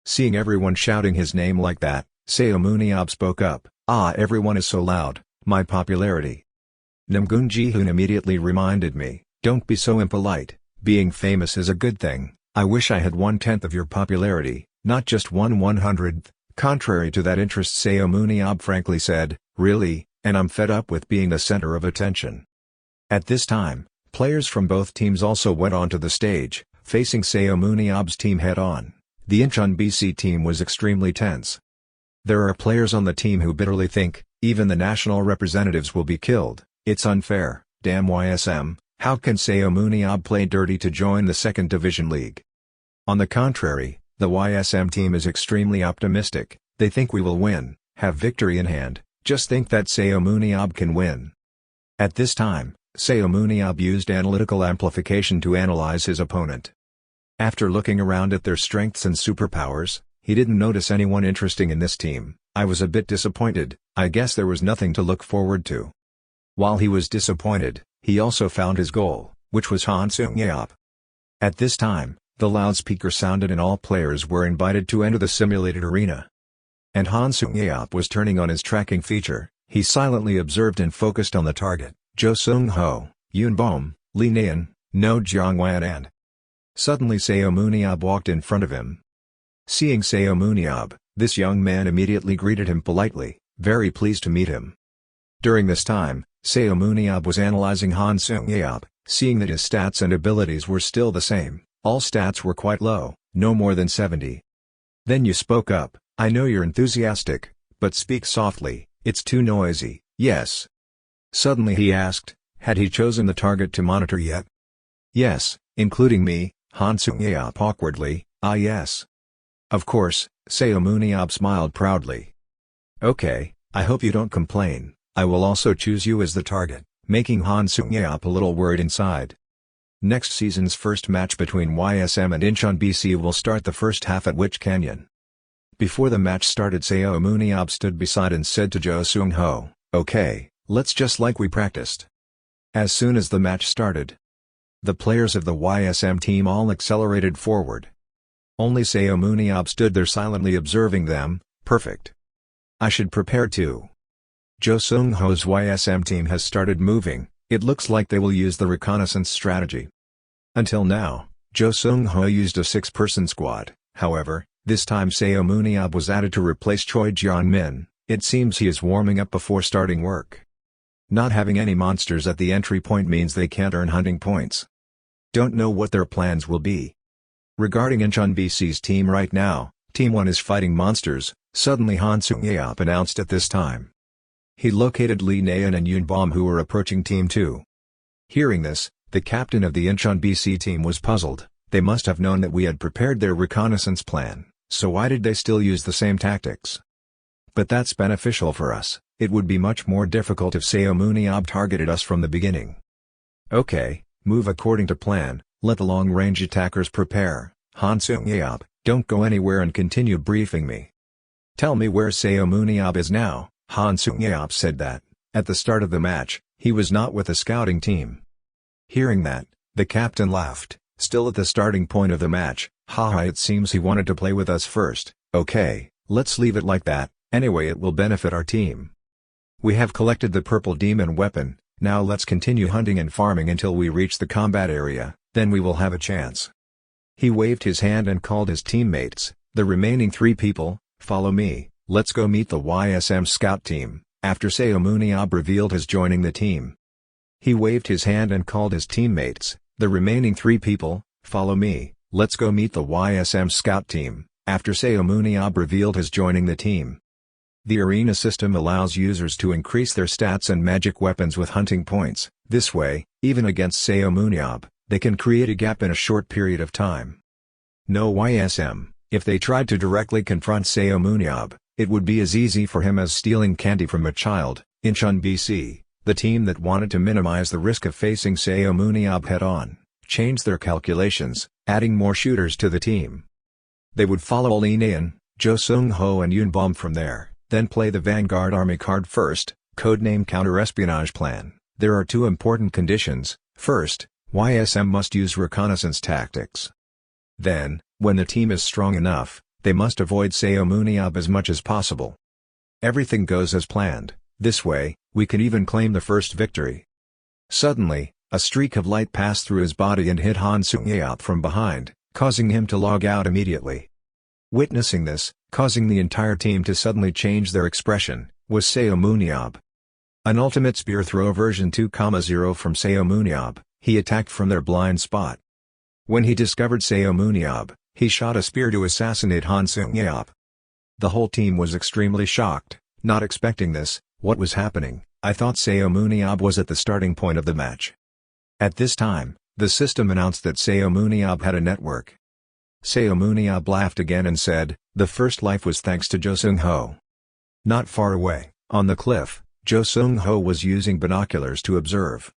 Seeing everyone shouting his name like that, Seomun Yob spoke up, everyone is so loud, my popularity. Namgun Ji-hoon immediately reminded me, don't be so impolite, being famous is a good thing, I wish I had 1/10 of your popularity, not just 1/100th. Contrary to that interest, Seomun Yob frankly said, really, and I'm fed up with being the center of attention. At this time, players from both teams also went onto the stage, facing Seomun Yob's team head-on. The Incheon BC team was extremely tense. There are players on the team who bitterly think, even the national representatives will be killed, it's unfair, damn YSM, how can Seomun Yob play dirty to join the second division league? On the contrary, the YSM team is extremely optimistic, they think we will win, have victory in hand, just think that Seomun Yob can win. At this time, Seomun Yob used analytical amplification to analyze his opponent. After looking around at their strengths and superpowers, he didn't notice anyone interesting in this team. I was a bit disappointed, I guess there was nothing to look forward to. While he was disappointed, he also found his goal, which was Han Seung-yeop. At this time, the loudspeaker sounded and all players were invited to enter the simulated arena. And Han Seung-yeop was turning on his tracking feature. He silently observed and focused on the target, Jo Seung-ho, Yoon Bom, Lee Naeun, No Jong-wan and. Suddenly Seomun Yob walked in front of him. Seeing Seomun Yob, this young man immediately greeted him politely, very pleased to meet him. During this time, Seomun Yob was analyzing Han Seung-yeop, seeing that his stats and abilities were still the same, all stats were quite low, no more than 70. Then you spoke up, I know you're enthusiastic, but speak softly, it's too noisy, yes. Suddenly he asked, had he chosen the target to monitor yet? Yes, including me, Han Seung-yeop awkwardly, yes. Of course, Seomun Yob smiled proudly. Okay, I hope you don't complain, I will also choose you as the target, making Han Seung-yeop a little worried inside. Next season's first match between YSM and Incheon BC will start the first half at Witch Canyon. Before the match started, Seomun Yob stood beside and said to Jo Seung-ho, okay, let's just like we practiced. As soon as the match started, the players of the YSM team all accelerated forward. Only Seomun Yob stood there silently observing them, perfect. I should prepare too. Jo Seung-ho's YSM team has started moving, it looks like they will use the reconnaissance strategy. Until now, Jo Seung-ho used a 6-person squad, however, this time Seomun Yob was added to replace Choi Jeon-min, it seems he is warming up before starting work. Not having any monsters at the entry point means they can't earn hunting points. Don't know what their plans will be. Regarding Incheon BC's team right now, Team 1 is fighting monsters, suddenly Han Seung-yeop announced at this time. He located Lee Naeun and Yoon Bom who were approaching Team 2. Hearing this, the captain of the Incheon BC team was puzzled, they must have known that we had prepared their reconnaissance plan, so why did they still use the same tactics? But that's beneficial for us, it would be much more difficult if Seomun Yob targeted us from the beginning. Okay, move according to plan, let the long-range attackers prepare, Han Seung-yeop, don't go anywhere and continue briefing me. Tell me where Seomun Yob is now, Han Seung-yeop said that, at the start of the match, he was not with the scouting team. Hearing that, the captain laughed, still at the starting point of the match, haha it seems he wanted to play with us first, okay, let's leave it like that, anyway it will benefit our team. We have collected the purple demon weapon, now let's continue hunting and farming until we reach the combat area, then we will have a chance. He waved his hand and called his teammates, the remaining 3 people, follow me, let's go meet the YSM scout team, after Seomun Yob revealed his joining the team. He waved his hand and called his teammates, the remaining 3 people, follow me, let's go meet the YSM scout team, after Seomun Yob revealed his joining the team. The arena system allows users to increase their stats and magic weapons with hunting points, this way, even against Seomun Yob, they can create a gap in a short period of time. No YSM, if they tried to directly confront Seomun Yob, it would be as easy for him as stealing candy from a child. Incheon BC, the team that wanted to minimize the risk of facing Seomun Yob head-on, changed their calculations, adding more shooters to the team. They would follow Lee Naeun, Jo Seung-ho and Yoon Bom from there, then play the Vanguard Army card first, codename Counter-Espionage Plan. There are 2 important conditions. First, YSM must use reconnaissance tactics. Then, when the team is strong enough, They must avoid Seomun Yob as much as possible. Everything goes as planned. This way, we can even claim the first victory. Suddenly, a streak of light passed through his body and hit Han Seung-yeop from behind, causing him to log out immediately. Witnessing this, causing the entire team to suddenly change their expression, was Seomun Yob. An ultimate spear throw version 2.0 from Seomun Yob, he attacked from their blind spot. When he discovered Seomun Yob, he shot a spear to assassinate Han Seung-yeop. The whole team was extremely shocked, not expecting this. What was happening? I thought Seomun Yob was at the starting point of the match. At this time, the system announced that Seomun Yob had a network. Seomun Yob laughed again and said, "The first life was thanks to Jo Seung-ho." Not far away, on the cliff, Jo Seung-ho was using binoculars to observe.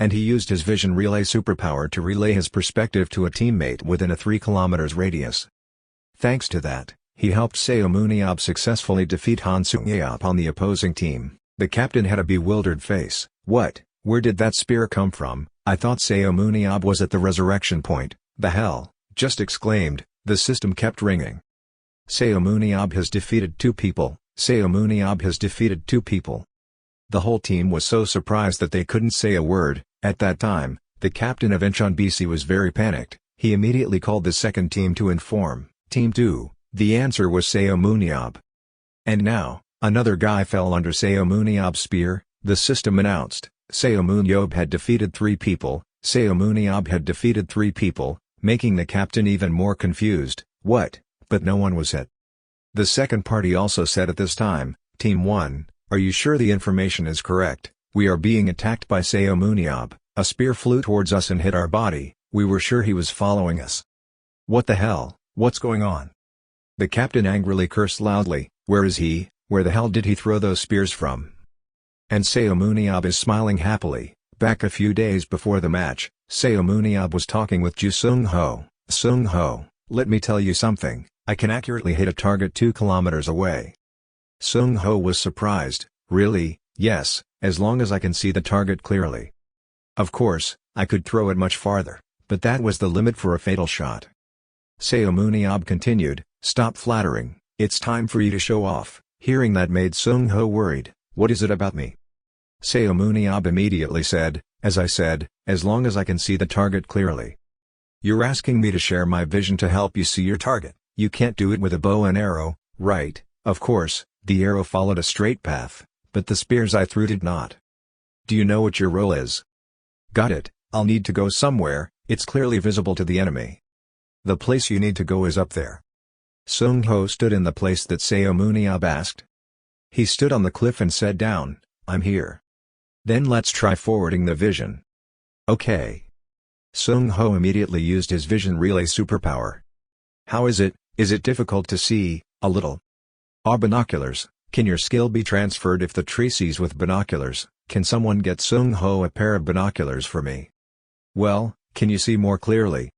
And he used his vision relay superpower to relay his perspective to a teammate within a 3 km radius. Thanks to that, he helped Seomun Yob successfully defeat Han Seung-yeop on the opposing team. The captain had a bewildered face. "What? Where did that spear come from? I thought Seomun Yob was at the resurrection point." "The hell!" just exclaimed. The system kept ringing. Seomun Yob has defeated 2 people. Seomun Yob has defeated 2 people. The whole team was so surprised that they couldn't say a word. At that time, the captain of Incheon BC was very panicked. He immediately called the second team to inform. Team 2. The answer was Seomun Yob. And now, another guy fell under Seomun Yob's spear, the system announced. Seomun Yob had defeated 3 people. Seomun Yob had defeated 3 people, making the captain even more confused. What? But no one was hit. The second party also said at this time, Team 1, are you sure the information is correct? We are being attacked by Seomun Yob. A spear flew towards us and hit our body. We were sure he was following us. What the hell? What's going on? The captain angrily cursed loudly. Where is he? Where the hell did he throw those spears from? And Seomun Yob is smiling happily. Back a few days before the match, Seomun Yob was talking with Jo Seung-ho. Seung-ho, let me tell you something, I can accurately hit a target 2 kilometers away. Seung-ho was surprised. Really? Yes, as long as I can see the target clearly. Of course, I could throw it much farther, but that was the limit for a fatal shot. Seomun Yob continued, stop flattering, it's time for you to show off. Hearing that made Seung-ho worried. What is it about me? Seomun Yob immediately said, as I said, as long as I can see the target clearly. You're asking me to share my vision to help you see your target. You can't do it with a bow and arrow, right? Of course, the arrow followed a straight path, but the spears I threw did not. Do you know what your role is? Got it, I'll need to go somewhere, it's clearly visible to the enemy. The place you need to go is up there. Seung-ho stood in the place that Seomun Yob asked. He stood on the cliff and said down, I'm here. Then let's try forwarding the vision. Okay. Seung-ho immediately used his vision relay superpower. How is it difficult to see? A little. Ah, binoculars, can your skill be transferred if the tree sees with binoculars? Can someone get Seung-ho a pair of binoculars for me? Well, can you see more clearly?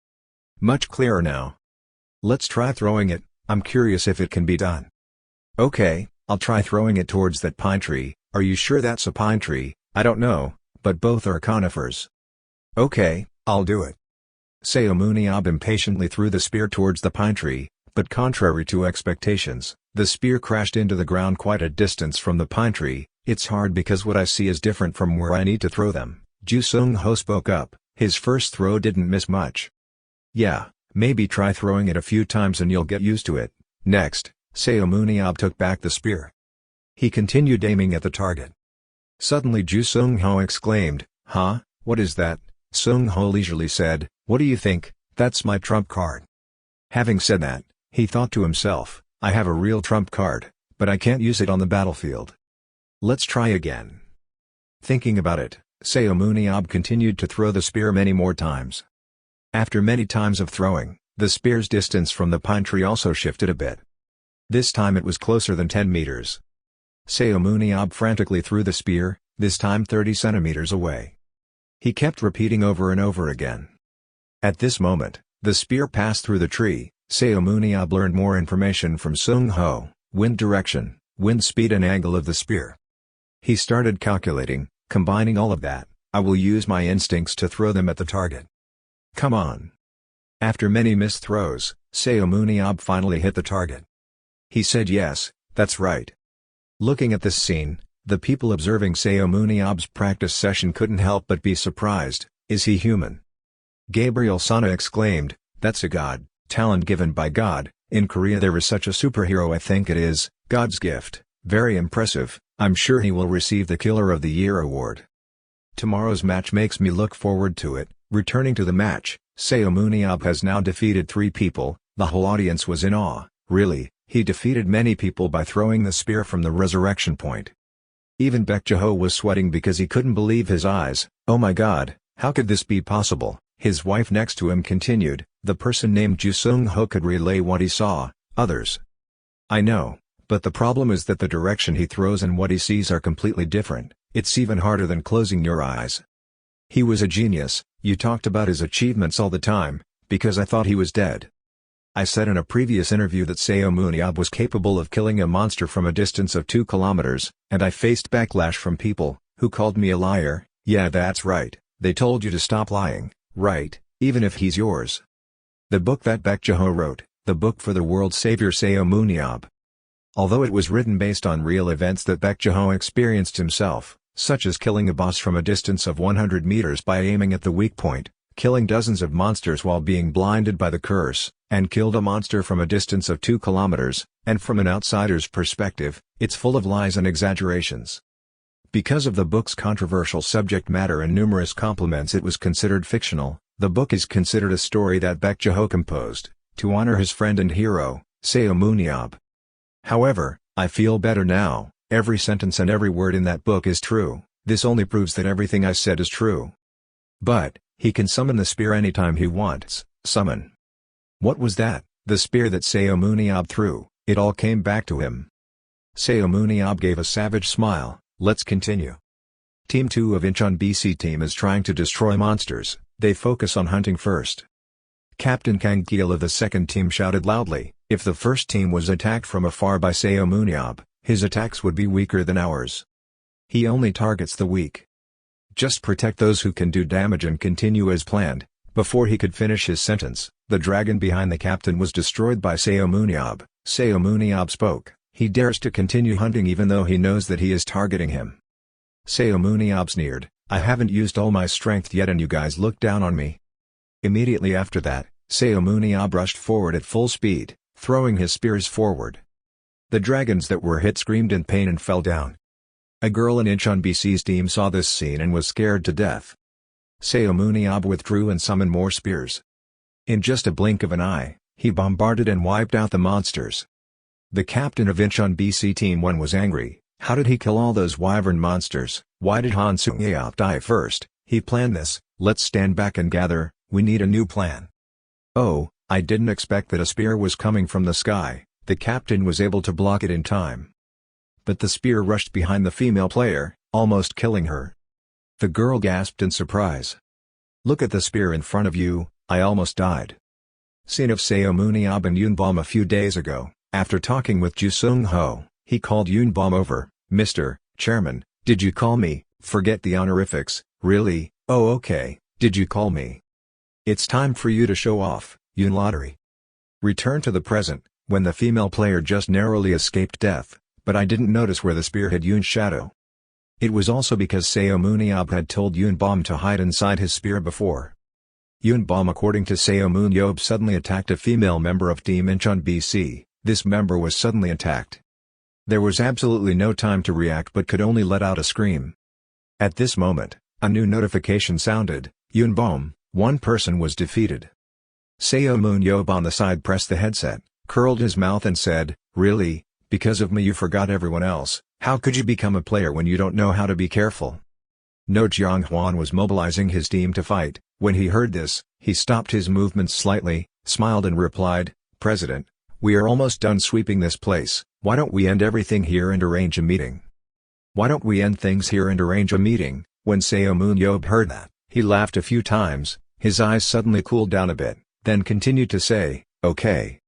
Much clearer now. Let's try throwing it, I'm curious if it can be done. Okay, I'll try throwing it towards that pine tree. Are you sure that's a pine tree? I don't know, but both are conifers. Okay, I'll do it. Seomun Yob impatiently threw the spear towards the pine tree, but contrary to expectations, the spear crashed into the ground quite a distance from the pine tree. It's hard because what I see is different from where I need to throw them. Jo Seung-ho spoke up, his first throw didn't miss much. Yeah, maybe try throwing it a few times and you'll get used to it. Next, Seomun Yob took back the spear. He continued aiming at the target. Suddenly Jo Seung-ho exclaimed, huh, what is that? Seung-ho leisurely said, what do you think? That's my trump card. Having said that, he thought to himself, I have a real trump card, but I can't use it on the battlefield. Let's try again. Thinking about it, Seomun Yob continued to throw the spear many more times. After many times of throwing, the spear's distance from the pine tree also shifted a bit. This time it was closer than 10 meters. Seomun Yob frantically threw the spear, this time 30 centimeters away. He kept repeating over and over again. At this moment, the spear passed through the tree. Seomun Yob learned more information from Seung-ho, wind direction, wind speed and angle of the spear. He started calculating, combining all of that, I will use my instincts to throw them at the target. Come on. After many missed throws, Seomun Yob finally hit the target. He said yes, that's right. Looking at this scene, the people observing Seomun Yob's practice session couldn't help but be surprised. Is he human? Gabriel Sana exclaimed, that's a god, talent given by God. In Korea there is such a superhero, I think it is, God's gift, very impressive, I'm sure he will receive the Killer of the Year award. Tomorrow's match makes me look forward to it. Returning to the match, Seomun Yob has now defeated 3 people, the whole audience was in awe, really, he defeated many people by throwing the spear from the resurrection point. Even Baek Jae-ho was sweating because he couldn't believe his eyes, oh my god, how could this be possible? His wife next to him continued, the person named Ju Sung-ho could relay what he saw, others. I know, but the problem is that the direction he throws and what he sees are completely different, it's even harder than closing your eyes. He was a genius, you talked about his achievements all the time, because I thought he was dead. I said in a previous interview that Seomun Yob was capable of killing a monster from a distance of 2 kilometers, and I faced backlash from people, who called me a liar. Yeah, that's right, they told you to stop lying, right, even if he's yours. The book that Baek Jae-ho wrote, the book for the world savior Seomun Yob. Although it was written based on real events that Baek Jae-ho experienced himself, such as killing a boss from a distance of 100 meters by aiming at the weak point, killing dozens of monsters while being blinded by the curse, and killed a monster from a distance of 2 kilometers, and from an outsider's perspective, it's full of lies and exaggerations. Because of the book's controversial subject matter and numerous compliments, it was considered fictional. The book is considered a story that Baek Jae-ho composed, to honor his friend and hero, Seomun Yob. However, I feel better now, every sentence and every word in that book is true, this only proves that everything I said is true. But, he can summon the spear anytime he wants, summon. What was that? The spear that Seomun Yob threw, it all came back to him. Seomun Yob gave a savage smile, let's continue. Team 2 of Incheon BC team is trying to destroy monsters, they focus on hunting first. Captain Kang Gil of the second team shouted loudly, if the first team was attacked from afar by Seomun Yob, his attacks would be weaker than ours. He only targets the weak. Just protect those who can do damage and continue as planned. Before he could finish his sentence, the dragon behind the captain was destroyed by Seomun Yob. Seomun Yob spoke, he dares to continue hunting even though he knows that he is targeting him. Seomun Yob sneered, I haven't used all my strength yet and you guys look down on me. Immediately after that, Seomun Yob rushed forward at full speed, throwing his spears forward. The dragons that were hit screamed in pain and fell down. A girl in Incheon BC's team saw this scene and was scared to death. Seomun Yob withdrew and summoned more spears. In just a blink of an eye, he bombarded and wiped out the monsters. The captain of Incheon BC Team 1 was angry, how did he kill all those wyvern monsters, why did Han Sung-yeop die first, he planned this, let's stand back and gather, we need a new plan. Oh, I didn't expect that a spear was coming from the sky, the captain was able to block it in time. But the spear rushed behind the female player, almost killing her. The girl gasped in surprise. Look at the spear in front of you, I almost died. Scene of Seomun Yob and Yoonbom a few days ago, after talking with Ju Sung-ho, he called Yoonbom over, Mr. Chairman, did you call me, forget the honorifics, really, oh okay, did you call me? It's time for you to show off, Yoon Lottery. Return to the present, when the female player just narrowly escaped death, but I didn't notice where the spear hit Yoon's shadow. It was also because Seomun Yob had told Yoonbom to hide inside his spear before. Yoonbom, according to Seomun Yob, suddenly attacked a female member of Team Incheon BC, this member was suddenly attacked. There was absolutely no time to react but could only let out a scream. At this moment, a new notification sounded, Yoonbom, one person was defeated. Seomun Yob on the side pressed the headset, curled his mouth and said, really, because of me you forgot everyone else, how could you become a player when you don't know how to be careful? No Jeong-hwan was mobilizing his team to fight, when he heard this, he stopped his movements slightly, smiled and replied, President, we are almost done sweeping this place, why don't we end everything here and arrange a meeting? Why don't we end things here and arrange a meeting? When Seomun Yob heard that, he laughed a few times, his eyes suddenly cooled down a bit, then continued to say, okay.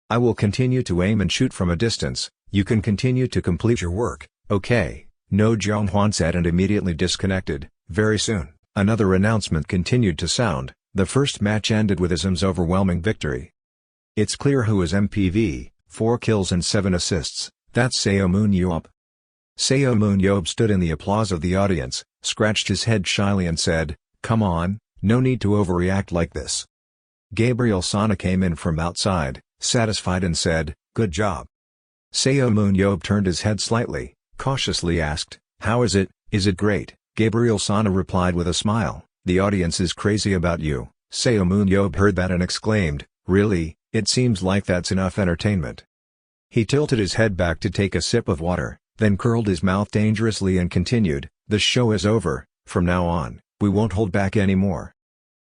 I will continue to aim and shoot from a distance, you can continue to complete your work, okay, No Jeong-hwan said and immediately disconnected. Very soon, another announcement continued to sound, The first match ended with ISM's overwhelming victory. It's clear who is MPV, 4 kills and 7 assists, that's Seomun Yob. Seomun Yob stood in the applause of the audience, scratched his head shyly and said, "Come on, no need to overreact like this." Gabriel Sana came in from outside, satisfied and said, "Good job." Seomun Yob turned his head slightly, cautiously asked, "How is it great?" Gabriel Sana replied with a smile, "The audience is crazy about you." Seomun Yob heard that and exclaimed, "Really? It seems like that's enough entertainment." He tilted his head back to take a sip of water, then curled his mouth dangerously and continued, "The show is over, from now on, we won't hold back anymore."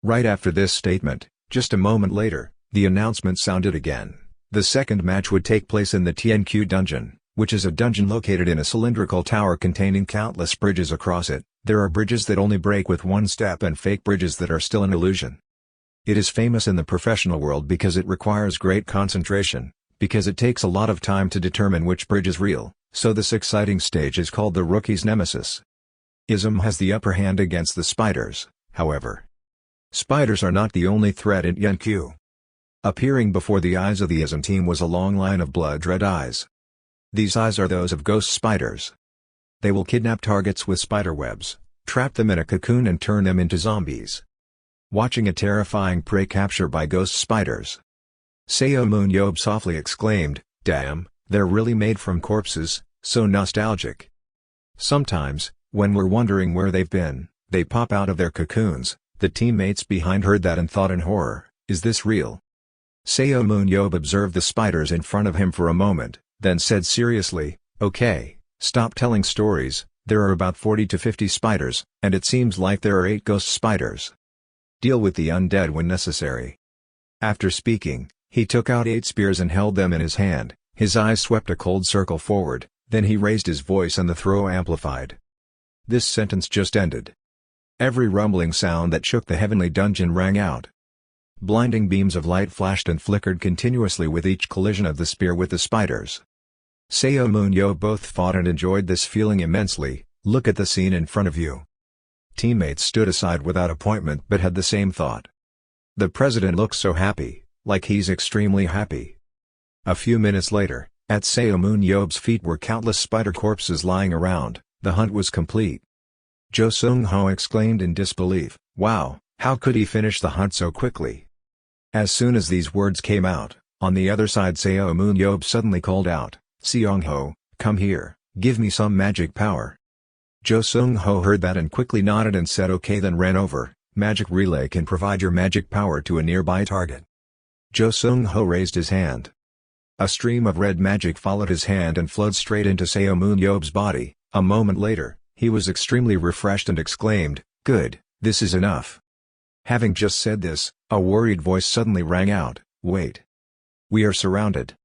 Right after this statement, just a moment later, the announcement sounded again. The second match would take place in the TNQ dungeon, which is a dungeon located in a cylindrical tower containing countless bridges across it. There are bridges that only break with one step and fake bridges that are still an illusion. It is famous in the professional world because it requires great concentration, because it takes a lot of time to determine which bridge is real, so this exciting stage is called the rookie's nemesis. ISM has the upper hand against the spiders, however. Spiders are not the only threat in TNQ. Appearing before the eyes of the ISM team was a long line of blood-red eyes. These eyes are those of ghost spiders. They will kidnap targets with spider webs, trap them in a cocoon and turn them into zombies. Watching a terrifying prey capture by ghost spiders. Seomun Yob softly exclaimed, "Damn, they're really made from corpses, so nostalgic." Sometimes, when we're wondering where they've been, they pop out of their cocoons. The teammates behind heard that and thought in horror, "Is this real?" Seomun Yob observed the spiders in front of him for a moment, then said seriously, "Okay, stop telling stories, there are about 40 to 50 spiders, and it seems like there are 8 ghost spiders. Deal with the undead when necessary." After speaking, he took out 8 spears and held them in his hand, his eyes swept a cold circle forward, then he raised his voice and the throw amplified. This sentence just ended. Every rumbling sound that shook the heavenly dungeon rang out. Blinding beams of light flashed and flickered continuously with each collision of the spear with the spiders. Seomun Yob both fought and enjoyed this feeling immensely. Look at the scene in front of you. Teammates stood aside without appointment but had the same thought. The president looks so happy, like he's extremely happy. A few minutes later, at Seomun Yob's feet were countless spider corpses lying around. The hunt was complete. Jo Seung-ho exclaimed in disbelief, "Wow, how could he finish the hunt so quickly?" As soon as these words came out, on the other side Seomun Yob suddenly called out, "Seong-ho, come here, give me some magic power." Jo Seung-ho heard that and quickly nodded and said okay, then ran over. Magic relay can provide your magic power to a nearby target. Jo Seung-ho raised his hand. A stream of red magic followed his hand and flowed straight into Seomun Yob's body. A moment later, he was extremely refreshed and exclaimed, "Good, this is enough." Having just said this, a worried voice suddenly rang out, "Wait. We are surrounded."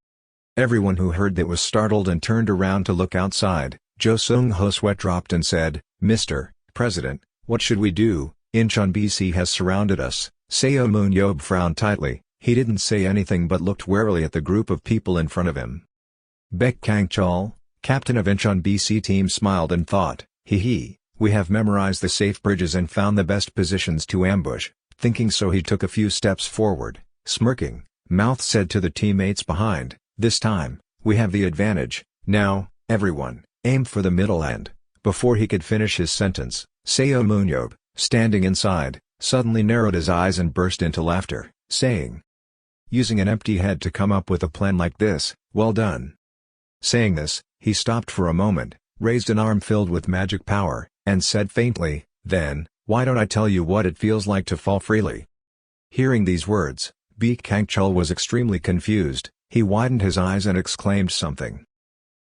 Everyone who heard that was startled and turned around to look outside. Jo Seung-ho's sweat dropped and said, "Mr. President, what should we do? Incheon BC has surrounded us." Seomun Yob frowned tightly. He didn't say anything but looked warily at the group of people in front of him. Baek Kang-chol, captain of Incheon BC team, smiled and thought, "Hee, we have memorized the safe bridges and found the best positions to ambush." Thinking so, he took a few steps forward, smirking. Mouth said to the teammates behind, "This time, we have the advantage. Now, everyone, aim for the middle end." Before he could finish his sentence, Seomun Yob, standing inside, suddenly narrowed his eyes and burst into laughter, saying, "Using an empty head to come up with a plan like this, well done." Saying this, he stopped for a moment, raised an arm filled with magic power, and said faintly, "Then, why don't I tell you what it feels like to fall freely?" Hearing these words, Baek Kang-chol was extremely confused. He widened his eyes and exclaimed something.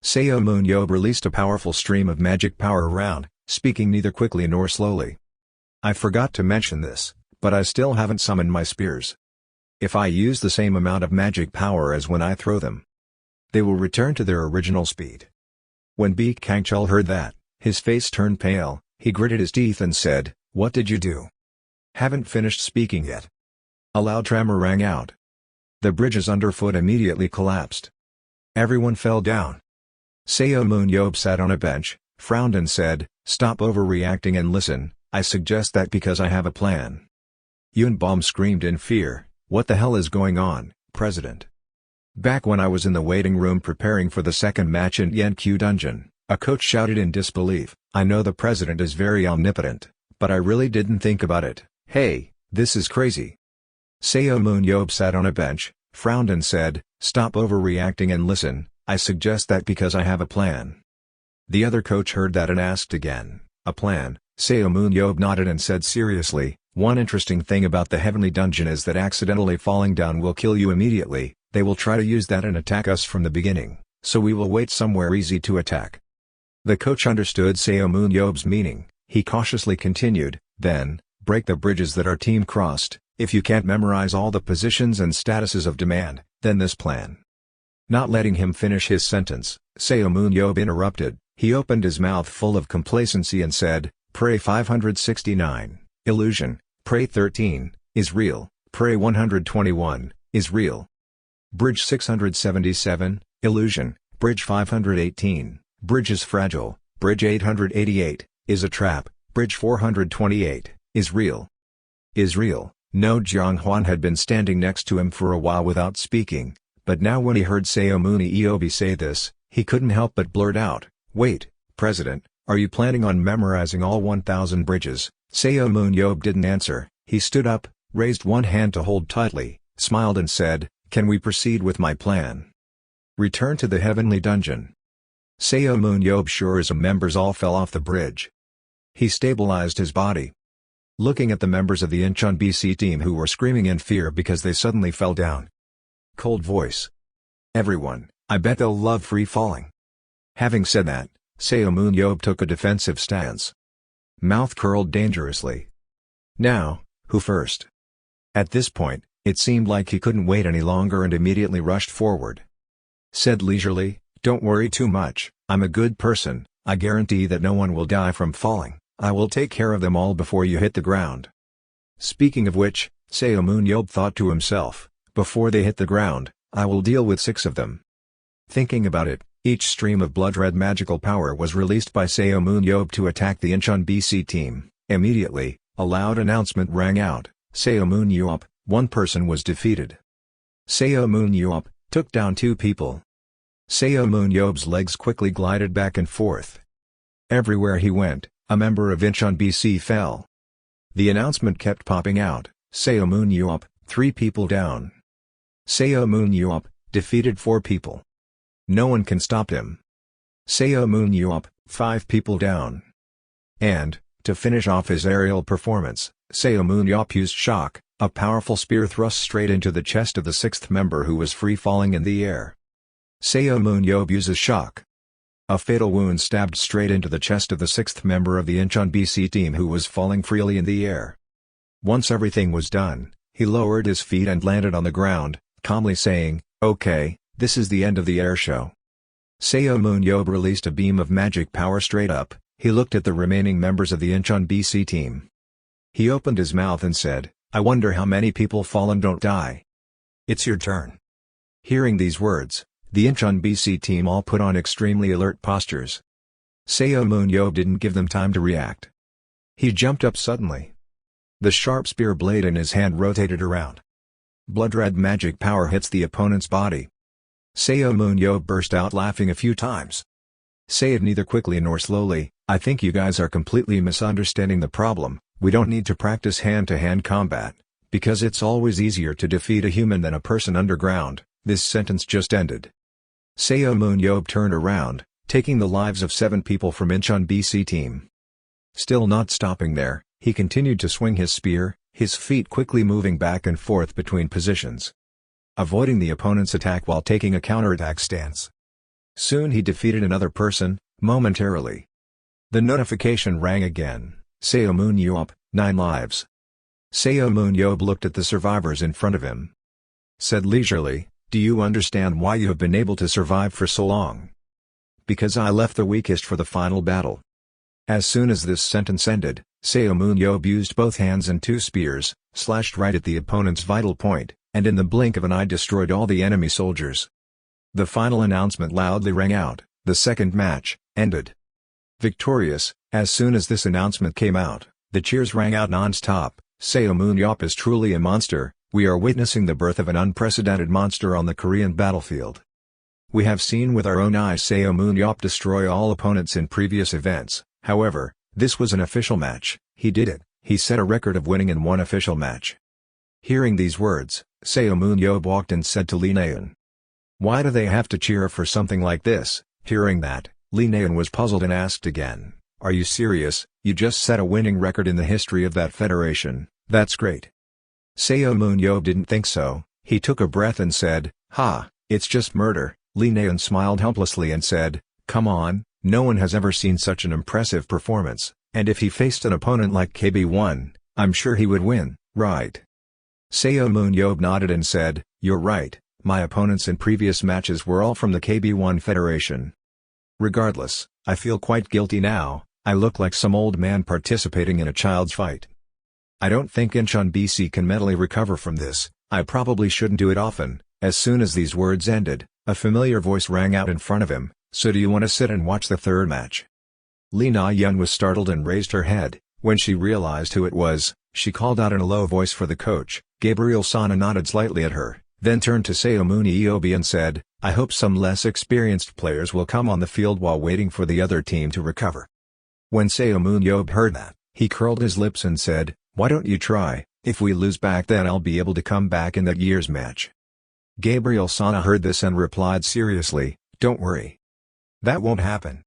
Seomun Yob released a powerful stream of magic power around, speaking neither quickly nor slowly. "I forgot to mention this, but I still haven't summoned my spears. If I use the same amount of magic power as when I throw them, they will return to their original speed." When Baek Kang-chol heard that, his face turned pale. He gritted his teeth and said, "What did you do?" "Haven't finished speaking yet." A loud tremor rang out. The bridges underfoot immediately collapsed. Everyone fell down. Seomun Yob sat on a bench, frowned and said, "Stop overreacting and listen. I suggest that because I have a plan." Yunbom screamed in fear, "What the hell is going on, President?" Back when I was in the waiting room preparing for the second match in Yenq Dungeon, a coach shouted in disbelief, "I know the president is very omnipotent, but I really didn't think about it. Hey, this is crazy." Seomun Yob sat on a bench, frowned and said, "Stop overreacting and listen, I suggest that because I have a plan." The other coach heard that and asked again, "A plan?" Seomun Yob nodded and said seriously, "One interesting thing about the heavenly dungeon is that accidentally falling down will kill you immediately. They will try to use that and attack us from the beginning, so we will wait somewhere easy to attack." The coach understood Seomun Yob's meaning. He cautiously continued, "Then, break the bridges that our team crossed. If you can't memorize all the positions and statuses of demand, then this plan." Not letting him finish his sentence, Seomun Yob interrupted. He opened his mouth full of complacency and said, "Prey 569, illusion, Prey 13, is real, Prey 121, is real. Bridge 677, illusion, Bridge 518, bridge is fragile, Bridge 888, is a trap, Bridge 428, is real." Is real. No Jianghwan had been standing next to him for a while without speaking, but now when he heard Seomun Yob say this, he couldn't help but blurt out, "Wait, President, are you planning on memorizing all 1,000 bridges?" Seomun Yob didn't answer. He stood up, raised one hand to hold tightly, smiled and said, "Can we proceed with my plan?" Return to the heavenly dungeon. Seomun Yob sure as members all fell off the bridge. He stabilized his body. Looking at the members of the Incheon BC team who were screaming in fear because they suddenly fell down. Cold voice. "Everyone, I bet they'll love free falling." Having said that, Seomun Yob took a defensive stance. Mouth curled dangerously. "Now, who first?" At this point, it seemed like he couldn't wait any longer and immediately rushed forward. Said leisurely, "Don't worry too much, I'm a good person, I guarantee that no one will die from falling, I will take care of them all before you hit the ground." Speaking of which, Seomun Yob thought to himself, "Before they hit the ground, I will deal with 6 of them." Thinking about it, each stream of blood-red magical power was released by Seomun Yob to attack the Incheon BC team. Immediately, a loud announcement rang out, "Seomun Yob, one person was defeated." Seomun Yob took down 2 people. Seomun Yob's legs quickly glided back and forth. Everywhere he went, a member of Incheon BC fell. The announcement kept popping out, "Seomun Yob, 3 people down." Seomun Yob defeated 4 people. No one can stop him. Seomun Yob, 5 people down. And, to finish off his aerial performance, Seomun Yob used shock, a powerful spear thrust straight into the chest of the 6th member who was free falling in the air. Seomun Yob uses shock. A fatal wound stabbed straight into the chest of the 6th member of the Incheon BC team who was falling freely in the air. Once everything was done, he lowered his feet and landed on the ground, calmly saying, "Okay, this is the end of the air show." Seomun Yob released a beam of magic power straight up. He looked at the remaining members of the Incheon BC team. He opened his mouth and said, "I wonder how many people fall and don't die. It's your turn." Hearing these words, the Incheon BC team all put on extremely alert postures. Seomun Yob didn't give them time to react. He jumped up suddenly. The sharp spear blade in his hand rotated around. Blood-red magic power hits the opponent's body. Seomun Yob burst out laughing a few times. Say it neither quickly nor slowly, "I think you guys are completely misunderstanding the problem. We don't need to practice hand-to-hand combat, because it's always easier to defeat a human than a person underground." This sentence just ended. Seomun Yob turned around, taking the lives of 7 people from Incheon BC team. Still not stopping there, he continued to swing his spear, his feet quickly moving back and forth between positions, avoiding the opponent's attack while taking a counterattack stance. Soon he defeated another person, momentarily. The notification rang again, "Seomun Yob, 9 lives." Seomun Yob looked at the survivors in front of him. Said leisurely, "Do you understand why you have been able to survive for so long?" "Because I left the weakest for the final battle." As soon as this sentence ended, Seomun Yob used both hands and 2 spears, slashed right at the opponent's vital point, and in the blink of an eye destroyed all the enemy soldiers. The final announcement loudly rang out, "The second match, ended." Victorious. As soon as this announcement came out, the cheers rang out non-stop. Seomun Yob is truly a monster. We are witnessing the birth of an unprecedented monster on the Korean battlefield. We have seen with our own eyes Seomun Yob destroy all opponents in previous events. However, this was an official match. He did it. He set a record of winning in one official match. Hearing these words, Seomun Yob walked and said to Lee Na-eun, "Why do they have to cheer for something like this?" Hearing that, Lee Na-eun was puzzled and asked again, "Are you serious? You just set a winning record in the history of that federation. That's great." Seomun Yob didn't think so. He took a breath and said, "Ha, it's just murder." Lee Na-eun smiled helplessly and said, "Come on, no one has ever seen such an impressive performance, and if he faced an opponent like KB1, I'm sure he would win, right?" Seomun Yob nodded and said, "You're right, my opponents in previous matches were all from the KB1 Federation. Regardless, I feel quite guilty now. I look like some old man participating in a child's fight. I don't think Incheon BC can mentally recover from this. I probably shouldn't do it often." As soon as these words ended, a familiar voice rang out in front of him, "So do you want to sit and watch the third match?" Lee Na-eun was startled and raised her head. When she realized who it was, she called out in a low voice for the coach. Gabriel Sana nodded slightly at her, then turned to Seomun Yob and said, "I hope some less experienced players will come on the field while waiting for the other team to recover." When Seomun Yob heard that, he curled his lips and said, "Why don't you try? If we lose back then I'll be able to come back in that year's match." Gabriel Sana heard this and replied seriously, "Don't worry. That won't happen."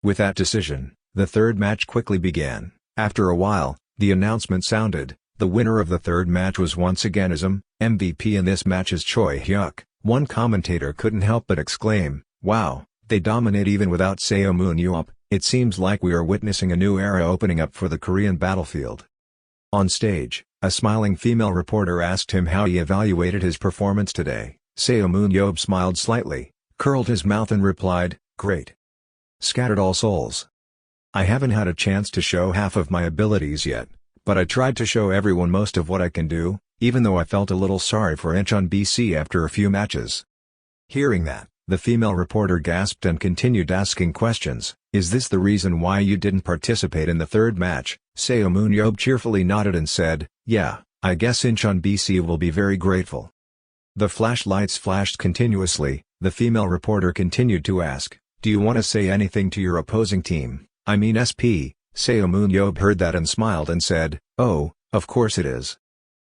With that decision, the third match quickly began. After a while, the announcement sounded. The winner of the third match was once again ISM. MVP in this match is Choi Hyuk. One commentator couldn't help but exclaim, "Wow, they dominate even without Seomun Yob. It seems like we are witnessing a new era opening up for the Korean battlefield." On stage, a smiling female reporter asked him how he evaluated his performance today. Seomun Yob smiled slightly, curled his mouth and replied, "Great. Scattered all souls. I haven't had a chance to show half of my abilities yet, but I tried to show everyone most of what I can do, even though I felt a little sorry for Incheon BC after a few matches." Hearing that, the female reporter gasped and continued asking questions. "Is this the reason why you didn't participate in the third match?" Seomun Yob cheerfully nodded and said, "Yeah, I guess Incheon BC will be very grateful." The flashlights flashed continuously. The female reporter continued to ask, "Do you want to say anything to your opposing team, I mean SP?" Seomun Yob heard that and smiled and said, "Oh, of course it is."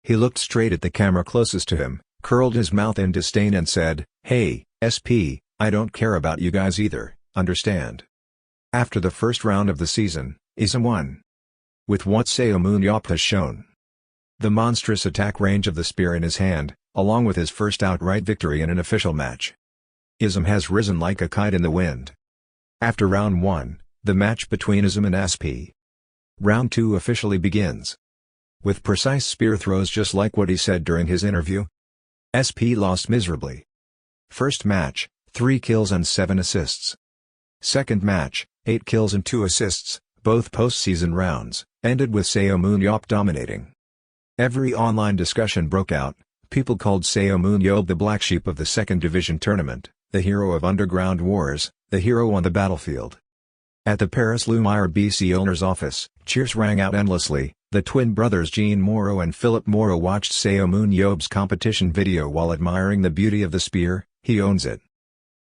He looked straight at the camera closest to him, curled his mouth in disdain and said, "Hey, SP, I don't care about you guys either, understand?" After the first round of the season, ISM won. With what Seomun Yob has shown, the monstrous attack range of the spear in his hand, along with his first outright victory in an official match, ISM has risen like a kite in the wind. After round 1, the match between ISM and SP. Round 2 officially begins. With precise spear throws just like what he said during his interview, SP lost miserably. First match, 3 kills and 7 assists. Second match, 8 kills and 2 assists, both postseason rounds, ended with Seomun Yob dominating. Every online discussion broke out. People called Seomun Yob the black sheep of the second division tournament, the hero of underground wars, the hero on the battlefield. At the Paris Lumiere BC owner's office, cheers rang out endlessly. The twin brothers Jean Moreau and Philip Moreau watched Seomun Yob's competition video while admiring the beauty of the spear. He owns it.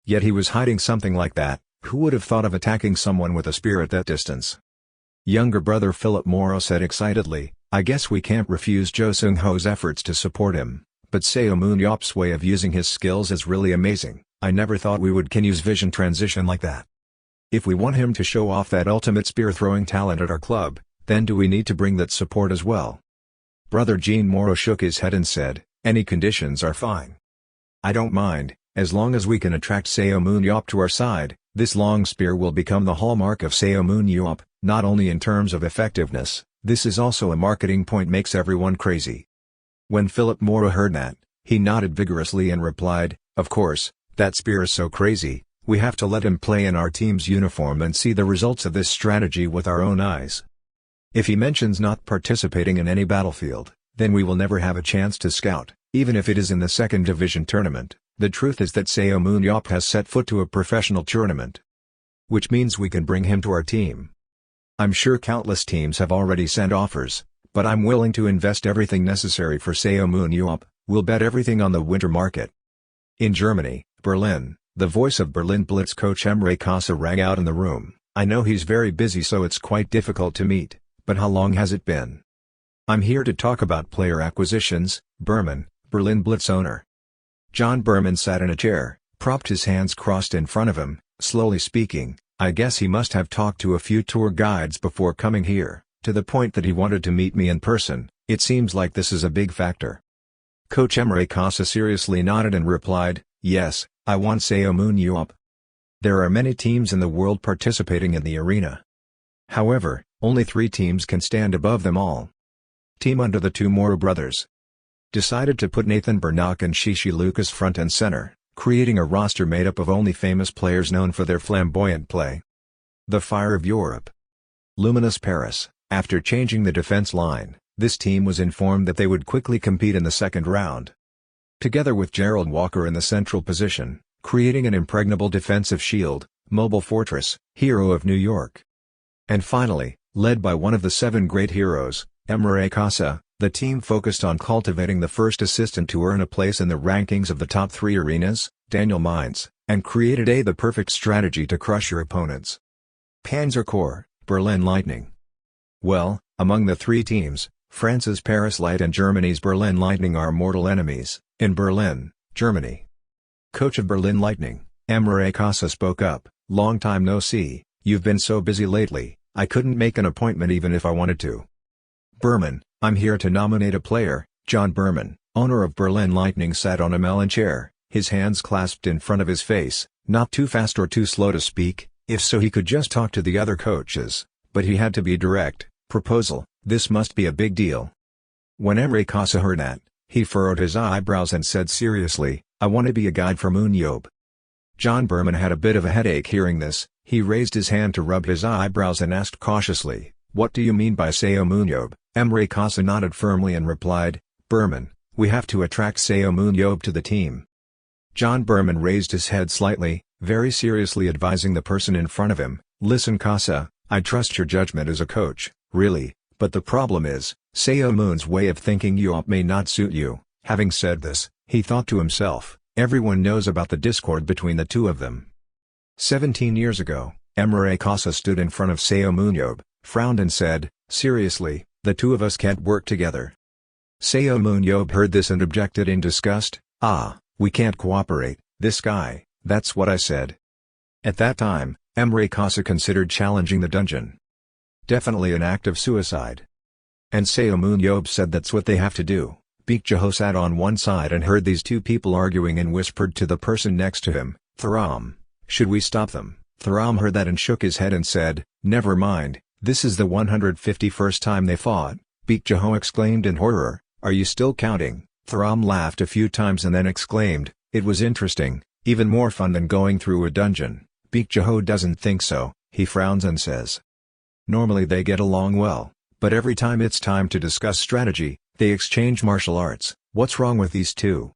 Yet he was hiding something like that. Who would have thought of attacking someone with a spear at that distance? Younger brother Philip Moreau said excitedly, "I guess we can't refuse Jo Seung-ho's efforts to support him, but Seomun Yob's way of using his skills is really amazing. I never thought we would can use vision transition like that. If we want him to show off that ultimate spear-throwing talent at our club, then do we need to bring that support as well?" Brother Jean Moreau shook his head and said, "Any conditions are fine. I don't mind, as long as we can attract Seomun Yob to our side. This long spear will become the hallmark of Seomun Yob, not only in terms of effectiveness, this is also a marketing point makes everyone crazy." When Philip Moreau heard that, he nodded vigorously and replied, "Of course, that spear is so crazy, we have to let him play in our team's uniform and see the results of this strategy with our own eyes. If he mentions not participating in any battlefield, then we will never have a chance to scout, even if it is in the second division tournament." The truth is that Seomun Yob has set foot to a professional tournament, which means we can bring him to our team. I'm sure countless teams have already sent offers, but I'm willing to invest everything necessary for Seomun Yob. We'll bet everything on the winter market." In Germany, Berlin, the voice of Berlin Blitz coach Emre Kasa rang out in the room. "I know he's very busy, so it's quite difficult to meet, but how long has it been?" "I'm here to talk about player acquisitions, Berman," Berlin Blitz owner John Berman sat in a chair, propped his hands crossed in front of him, slowly speaking. "I guess he must have talked to a few tour guides before coming here, to the point that he wanted to meet me in person. It seems like this is a big factor." Coach Emre Kasa seriously nodded and replied, "Yes, I want Seomun Yob. There are many teams in the world participating in the arena. However, only 3 teams can stand above them all. Team under the two Moro brothers decided to put Nathan Bernac and Shishi Lucas front and center, creating a roster made up of only famous players known for their flamboyant play. The Fire of Europe. Luminous Paris. After changing the defense line, this team was informed that they would quickly compete in the second round. Together with Gerald Walker in the central position, creating an impregnable defensive shield, mobile fortress, hero of New York. And finally, led by one of the 7 great heroes, Emre Kasa, the team focused on cultivating the first assistant to earn a place in the rankings of the top 3 arenas, Daniel Mines, and created the perfect strategy to crush your opponents. Panzer Corps, Berlin Lightning. Well, among the 3 teams, France's Paris Light and Germany's Berlin Lightning are mortal enemies. In Berlin, Germany. Coach of Berlin Lightning, Emre Kasa spoke up, "Long time no see, you've been so busy lately, I couldn't make an appointment even if I wanted to." Berman, "I'm here to nominate a player." John Berman, owner of Berlin Lightning, sat on a melon chair, his hands clasped in front of his face, not too fast or too slow to speak, if so he could just talk to the other coaches, but he had to be direct. "Proposal, this must be a big deal." When Emre Kasa heard that, he furrowed his eyebrows and said seriously, "I want to be a guide for Seomun Yob." John Berman had a bit of a headache hearing this. He raised his hand to rub his eyebrows and asked cautiously, "What do you mean by Seomun Yob?" Emre Kasa nodded firmly and replied, "Berman, we have to attract Seomun Yob to the team." John Berman raised his head slightly, very seriously advising the person in front of him, "Listen Kasa, I trust your judgment as a coach, really, but the problem is, Seomun's way of thinking Yob may not suit you." Having said this, he thought to himself, everyone knows about the discord between the two of them. 17 years ago, Emre Kasa stood in front of Seomun Yob, frowned and said, "Seriously, the two of us can't work together." Seomun Yob heard this and objected in disgust, "We can't cooperate, this guy, that's what I said." At that time, Emre Kasa considered challenging the dungeon. Definitely an act of suicide. And Seomun Yob said that's what they have to do. Baek Jaho sat on one side and heard these two people arguing and whispered to the person next to him, "Tharam, should we stop them?" Tharam heard that and shook his head and said, "Never mind, this is the 151st time they fought." Baek Jaho exclaimed in horror, "Are you still counting?" Tharam laughed a few times and then exclaimed, "It was interesting, even more fun than going through a dungeon." Baek Jaho doesn't think so, he frowns and says. Normally they get along well, but every time it's time to discuss strategy, they exchange martial arts. What's wrong with these two?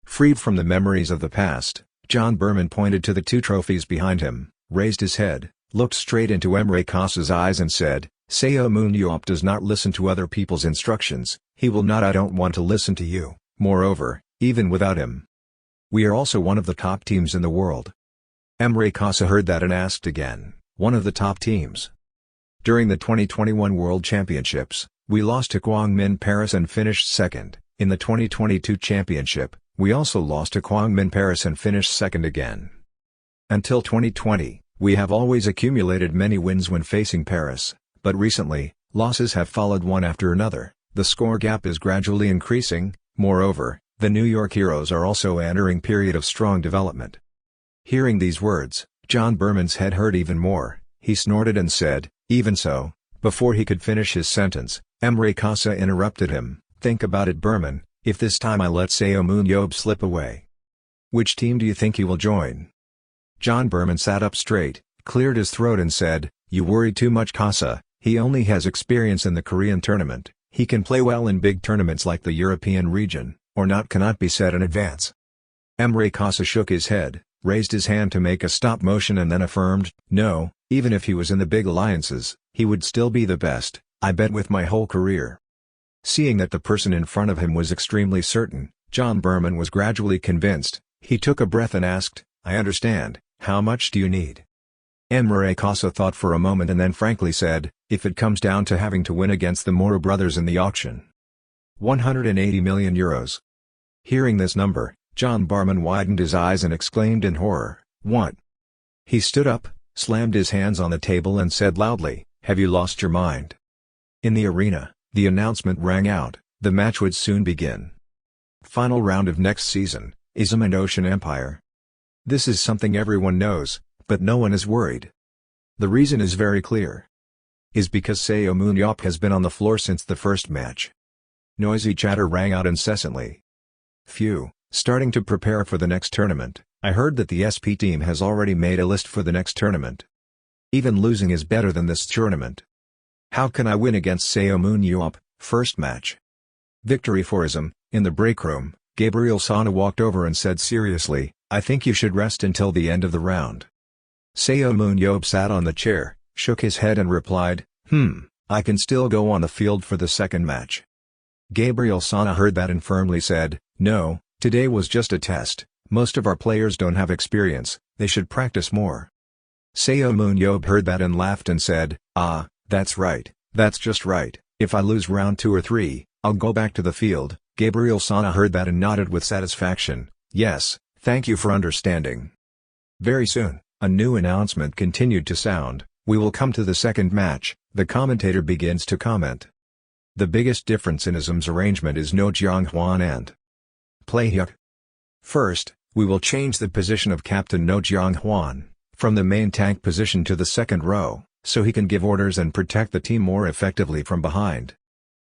Freed from the memories of the past, John Berman pointed to the 2 trophies behind him, raised his head, looked straight into Emre Kasa's eyes and said, "Seomun Yob does not listen to other people's instructions, he will not. I don't want to listen to you, moreover, even without him. We are also one of the top teams in the world." Emre Kasa heard that and asked again, "One of the top teams?" During the 2021 World Championships, we lost to Kwangmin Paris and finished second. In the 2022 Championship, we also lost to Kwangmin Paris and finished second again. Until 2020, we have always accumulated many wins when facing Paris, but recently, losses have followed one after another. The score gap is gradually increasing. Moreover, the New York Heroes are also entering period of strong development. Hearing these words, John Berman's head hurt even more. He snorted and said, "Even so." Before he could finish his sentence, Emre Kasa interrupted him, "Think about it Berman, if this time I let Seomun Yob slip away. Which team do you think he will join?" John Berman sat up straight, cleared his throat and said, "You worry too much Kasa, he only has experience in the Korean tournament, he can play well in big tournaments like the European region, or not cannot be said in advance." Emre Kasa shook his head, raised his hand to make a stop motion and then affirmed, "No, even if he was in the big alliances, he would still be the best, I bet with my whole career." Seeing that the person in front of him was extremely certain, John Berman was gradually convinced. He took a breath and asked, "I understand, how much do you need?" Emre Casa thought for a moment and then frankly said, "If it comes down to having to win against the Moro brothers in the auction. 180 million euros. Hearing this number, John Barman widened his eyes and exclaimed in horror, "What?" He stood up, slammed his hands on the table and said loudly, "Have you lost your mind?" In the arena, the announcement rang out, the match would soon begin. Final round of next season, Ism and Ocean Empire. This is something everyone knows, but no one is worried. The reason is very clear. Is because Seomun Yob has been on the floor since the first match. Noisy chatter rang out incessantly. Phew, starting to prepare for the next tournament. I heard that the SP team has already made a list for the next tournament. Even losing is better than this tournament. How can I win against Seomun Yob, first match? Victory for Ism. In the break room, Gabriel Sana walked over and said seriously, "I think you should rest until the end of the round." Seomun Yob sat on the chair, shook his head and replied, I can still go on the field for the second match." Gabriel Sana heard that and firmly said, "No, today was just a test, most of our players don't have experience, they should practice more." Seomun Yob heard that and laughed and said, "Ah, that's right, that's just right, if I lose round 2 or 3, I'll go back to the field." Gabriel Sana heard that and nodded with satisfaction, "Yes, thank you for understanding." Very soon, a new announcement continued to sound, "We will come to the second match." The commentator begins to comment. The biggest difference in Ism's arrangement is no Jianghwan and Play Hyuk. First, we will change the position of Captain No Jianghwan, from the main tank position to the second row, so he can give orders and protect the team more effectively from behind.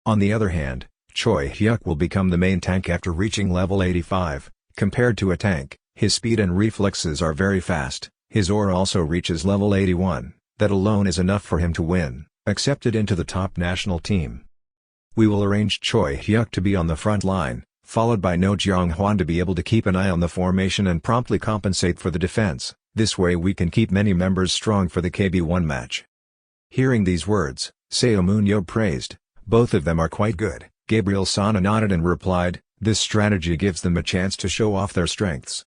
On the other hand, Choi Hyuk will become the main tank after reaching level 85, compared to a tank, his speed and reflexes are very fast, his aura also reaches level 81, that alone is enough for him to win, accepted into the top national team. We will arrange Choi Hyuk to be on the front line, followed by No Jianghwan to be able to keep an eye on the formation and promptly compensate for the defense, this way we can keep many members strong for the KB1 match. Hearing these words, Seomun Yob praised, "Both of them are quite good." Gabriel Sana nodded and replied, "This strategy gives them a chance to show off their strengths."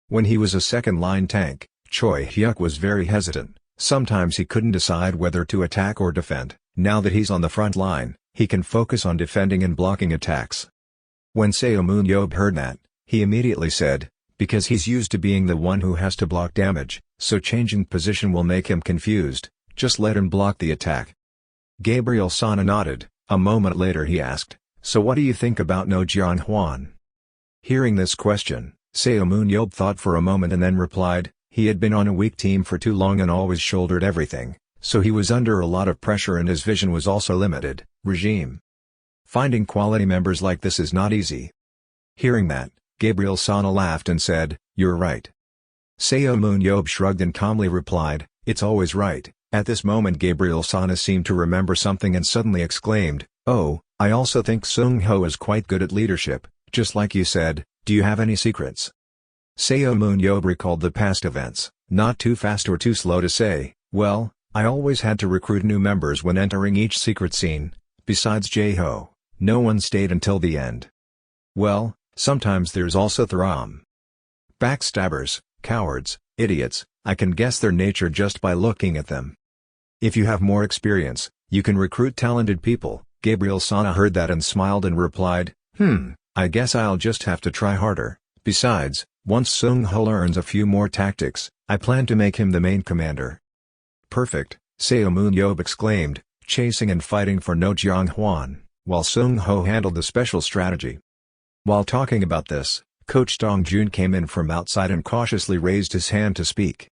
When he was a second-line tank, Choi Hyuk was very hesitant, sometimes he couldn't decide whether to attack or defend. Now that he's on the front line, he can focus on defending and blocking attacks. When Seomun Yob heard that, he immediately said, "Because he's used to being the one who has to block damage, so changing position will make him confused, just let him block the attack." Gabriel Sana nodded. A moment later he asked, "So what do you think about No Jianghwan?" Hearing this question, Seomun Yob thought for a moment and then replied, he had been on a weak team for too long and always shouldered everything, so he was under a lot of pressure and his vision was also limited. Regime. Finding quality members like this is not easy. Hearing that, Gabriel Sana laughed and said, "You're right." Seomun Yob shrugged and calmly replied, "It's always right." At this moment Gabriel Sana seemed to remember something and suddenly exclaimed, "Oh, I also think Sung Ho is quite good at leadership, just like you said. Do you have any secrets?" Seomun Yob recalled the past events, not too fast or too slow to say, "Well, I always had to recruit new members when entering each secret scene, besides Jae-ho, no one stayed until the end. Well, sometimes there's also Thram. Backstabbers, cowards, idiots, I can guess their nature just by looking at them. If you have more experience, you can recruit talented people." Gabriel Sana heard that and smiled and replied, I guess I'll just have to try harder. Besides, once Sung Ho learns a few more tactics, I plan to make him the main commander." "Perfect," Seomun Yob exclaimed, chasing and fighting for No Jianghwan, while Sung Ho handled the special strategy. While talking about this, Coach Dong Jun came in from outside and cautiously raised his hand to speak.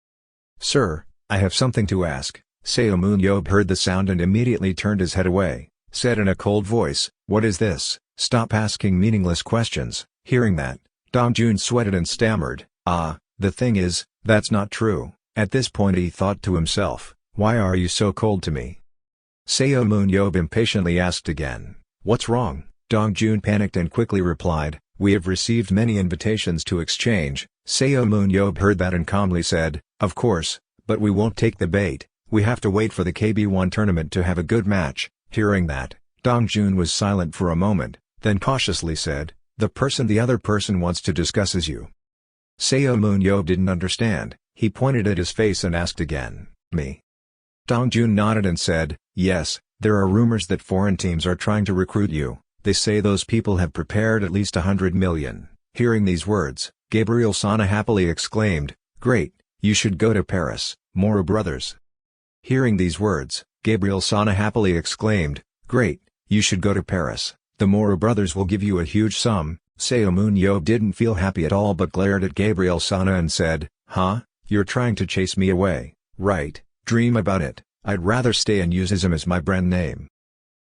"Sir, I have something to ask." Seomun Yob heard the sound and immediately turned his head away, said in a cold voice, "What is this? Stop asking meaningless questions." Hearing that, Dong Jun sweated and stammered, The thing is, that's not true." At this point he thought to himself, "Why are you so cold to me?" Seomun Yob impatiently asked again, "What's wrong?" Dong Jun panicked and quickly replied, "We have received many invitations to exchange." Seomun Yob heard that and calmly said, "Of course, but we won't take the bait, we have to wait for the KB1 tournament to have a good match." Hearing that, Dongjun was silent for a moment, then cautiously said, "The person the other person wants to discuss is you." Seomun Yob didn't understand. He pointed at his face and asked again, "Me?" Dongjun nodded and said, "Yes, there are rumors that foreign teams are trying to recruit you. They say those people have prepared at least 100 million. Hearing these words, Gabriel Sana happily exclaimed, "Great, you should go to Paris, Moro brothers." Hearing these words, Gabriel Sana happily exclaimed, "Great, you should go to Paris, the Moro brothers will give you a huge sum." Seomun Yob didn't feel happy at all but glared at Gabriel Sana and said, "Huh, you're trying to chase me away, right? Dream about it, I'd rather stay and use ISM as my brand name."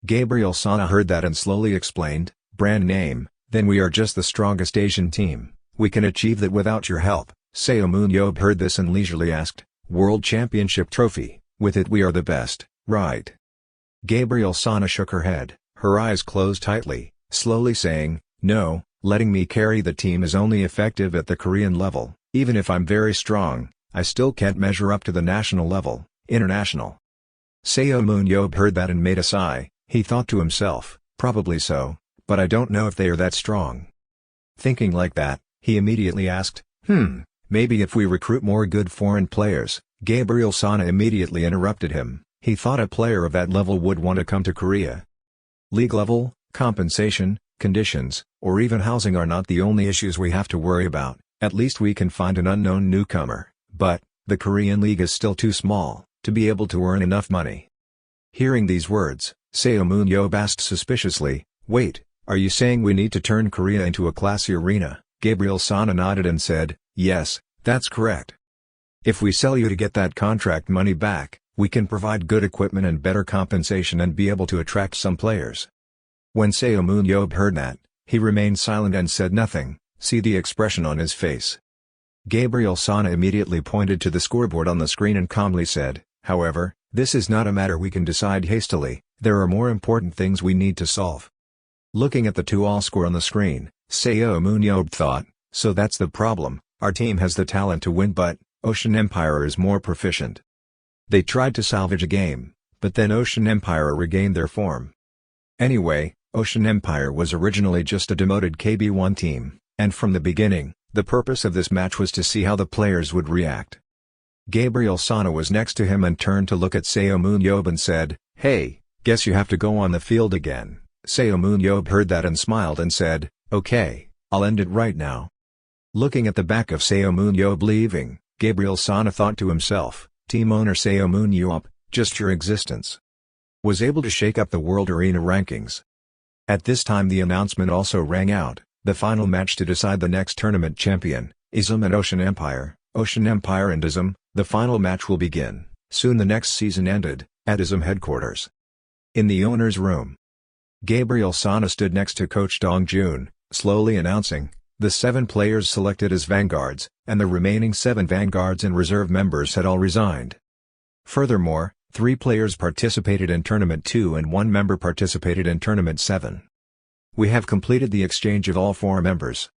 Gabriel Sana heard that and slowly explained, "Brand name, then we are just the strongest Asian team, we can achieve that without your help." Seomun Yob heard this and leisurely asked, "World Championship trophy, with it we are the best, right?" Gabriel Sana shook her head, her eyes closed tightly, slowly saying, "No, letting me carry the team is only effective at the Korean level. Even if I'm very strong, I still can't measure up to the national level, international." Seomun Yob heard that and made a sigh. He thought to himself, "Probably so, but I don't know if they are that strong." Thinking like that, he immediately asked, Maybe if we recruit more good foreign players." Gabriel Sana immediately interrupted him. He thought a player of that level would want to come to Korea. League level, compensation, conditions, or even housing are not the only issues we have to worry about. At least we can find an unknown newcomer, but the Korean league is still too small to be able to earn enough money. Hearing these words, Seomun Yob asked suspiciously, "Wait, are you saying we need to turn Korea into a classy arena?" Gabriel Sana nodded and said, "Yes, that's correct. If we sell you to get that contract money back, we can provide good equipment and better compensation and be able to attract some players." When Seomun Yob heard that, he remained silent and said nothing. See the expression on his face. Gabriel Sana immediately pointed to the scoreboard on the screen and calmly said, "However, this is not a matter we can decide hastily, there are more important things we need to solve." Looking at the 2-all score on the screen, Seomun Yob thought, "So that's the problem, our team has the talent to win but Ocean Empire is more proficient." They tried to salvage a game, but then Ocean Empire regained their form. Anyway, Ocean Empire was originally just a demoted KB1 team, and from the beginning, the purpose of this match was to see how the players would react. Gabriel Sana was next to him and turned to look at Seomun Yob and said, "Hey, guess you have to go on the field again." Seomun Yob heard that and smiled and said, "Okay, I'll end it right now." Looking at the back of Seomun Yob leaving, Gabriel Sana thought to himself, team owner Seomun Yob, just your existence was able to shake up the World Arena rankings. At this time the announcement also rang out, the final match to decide the next tournament champion, ISM and Ocean Empire. Ocean Empire and ISM, the final match will begin. Soon the next season ended, at ISM headquarters. In the owner's room, Gabriel Sana stood next to Coach Dongjun, slowly announcing, the 7 players selected as vanguards, and the remaining 7 vanguards and reserve members had all resigned. Furthermore, 3 players participated in Tournament 2 and 1 member participated in Tournament 7. We have completed the exchange of all 4 members.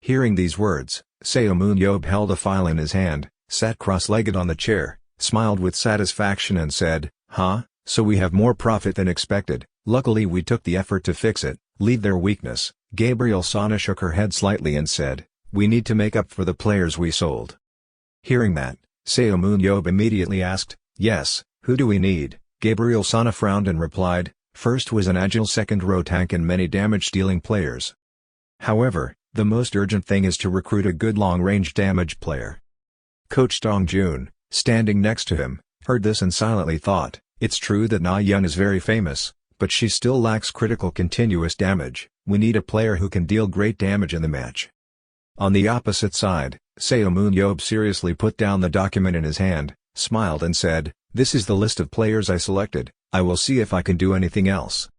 Hearing these words, Seomun Yob held a file in his hand, sat cross-legged on the chair, smiled with satisfaction and said, So we have more profit than expected. Luckily we took the effort to fix it, leave their weakness." Gabriel Sana shook her head slightly and said, "We need to make up for the players we sold." Hearing that, Seomun Yob immediately asked, "Yes, who do we need?" Gabriel Sana frowned and replied, "First was an agile second-row tank and many damage-dealing players. However, the most urgent thing is to recruit a good long-range damage player." Coach Dongjun, standing next to him, heard this and silently thought, "It's true that Na Yun is very famous, but she still lacks critical continuous damage. We need a player who can deal great damage in the match." On the opposite side, Seomun Yob seriously put down the document in his hand, smiled and said, "This is the list of players I selected, I will see if I can do anything else."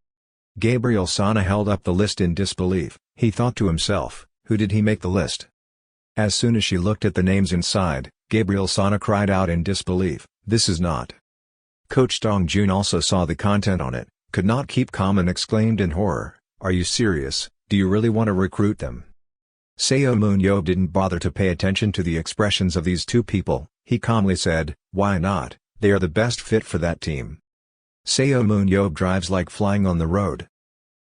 Gabriel Sana held up the list in disbelief. He thought to himself, who did he make the list? As soon as she looked at the names inside, Gabriel Sana cried out in disbelief, "This is not." Coach Dongjun also saw the content on it, could not keep calm and exclaimed in horror, "Are you serious? Do you really want to recruit them?" Seomun Yob didn't bother to pay attention to the expressions of these 2 people, he calmly said, "Why not, they are the best fit for that team." Seomun Yob drives like flying on the road.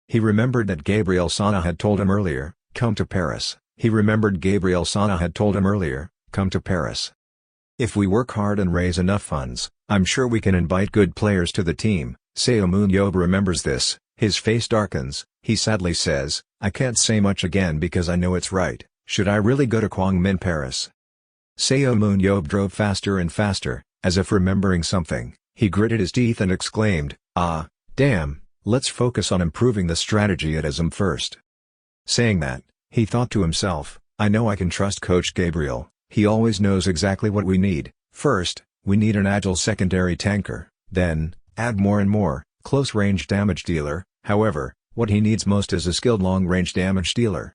He remembered that Gabriel Sana had told him earlier, come to Paris. Come to Paris. If we work hard and raise enough funds, I'm sure we can invite good players to the team. Seomun Yob remembers this, his face darkens, he sadly says, I can't say much again because I know it's right. Should I really go to Kwangmin Paris? Seomun Yob drove faster and faster, as if remembering something. He gritted his teeth and exclaimed, ah, damn, let's focus on improving the strategy at ISM first. Saying that, he thought to himself, I know I can trust Coach Gabriel, he always knows exactly what we need. First, we need an agile secondary tanker, then, add more and more, close-range damage dealer. However, what he needs most is a skilled long-range damage dealer.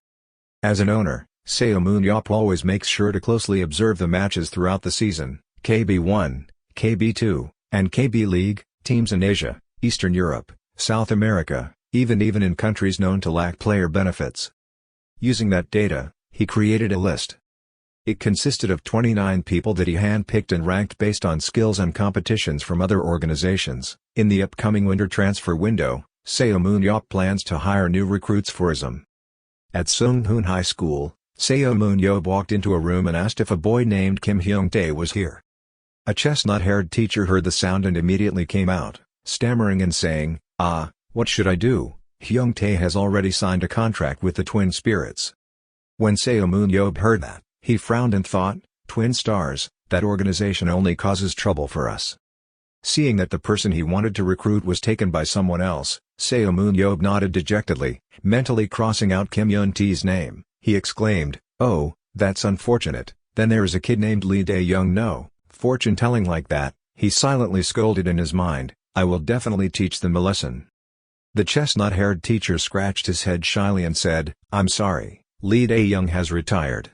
As an owner, Seomun Yob always makes sure to closely observe the matches throughout the season, KB1, KB2, and KB League, teams in Asia, Eastern Europe, South America, even in countries known to lack player benefits. Using that data, he created a list. It consisted of 29 people that he handpicked and ranked based on skills and competitions from other organizations. In the upcoming winter transfer window, Seomun Yob plans to hire new recruits for ISM. At Seunghoon High School, Seomun Yob walked into a room and asked if a boy named Kim Hyung-tae was here. A chestnut-haired teacher heard the sound and immediately came out, stammering and saying, ah, what should I do? Hyung-tae has already signed a contract with the Twin Spirits. When Seomun Yob heard that, he frowned and thought, Twin Stars, that organization only causes trouble for us. Seeing that the person he wanted to recruit was taken by someone else, Seomun Yob nodded dejectedly, mentally crossing out Kim Hyun-tae's name. He exclaimed, oh, that's unfortunate. Then there is a kid named Lee Dae-young. No, fortune-telling like that, he silently scolded in his mind, I will definitely teach them a lesson. The chestnut-haired teacher scratched his head shyly and said, I'm sorry, Lee Dae-young has retired.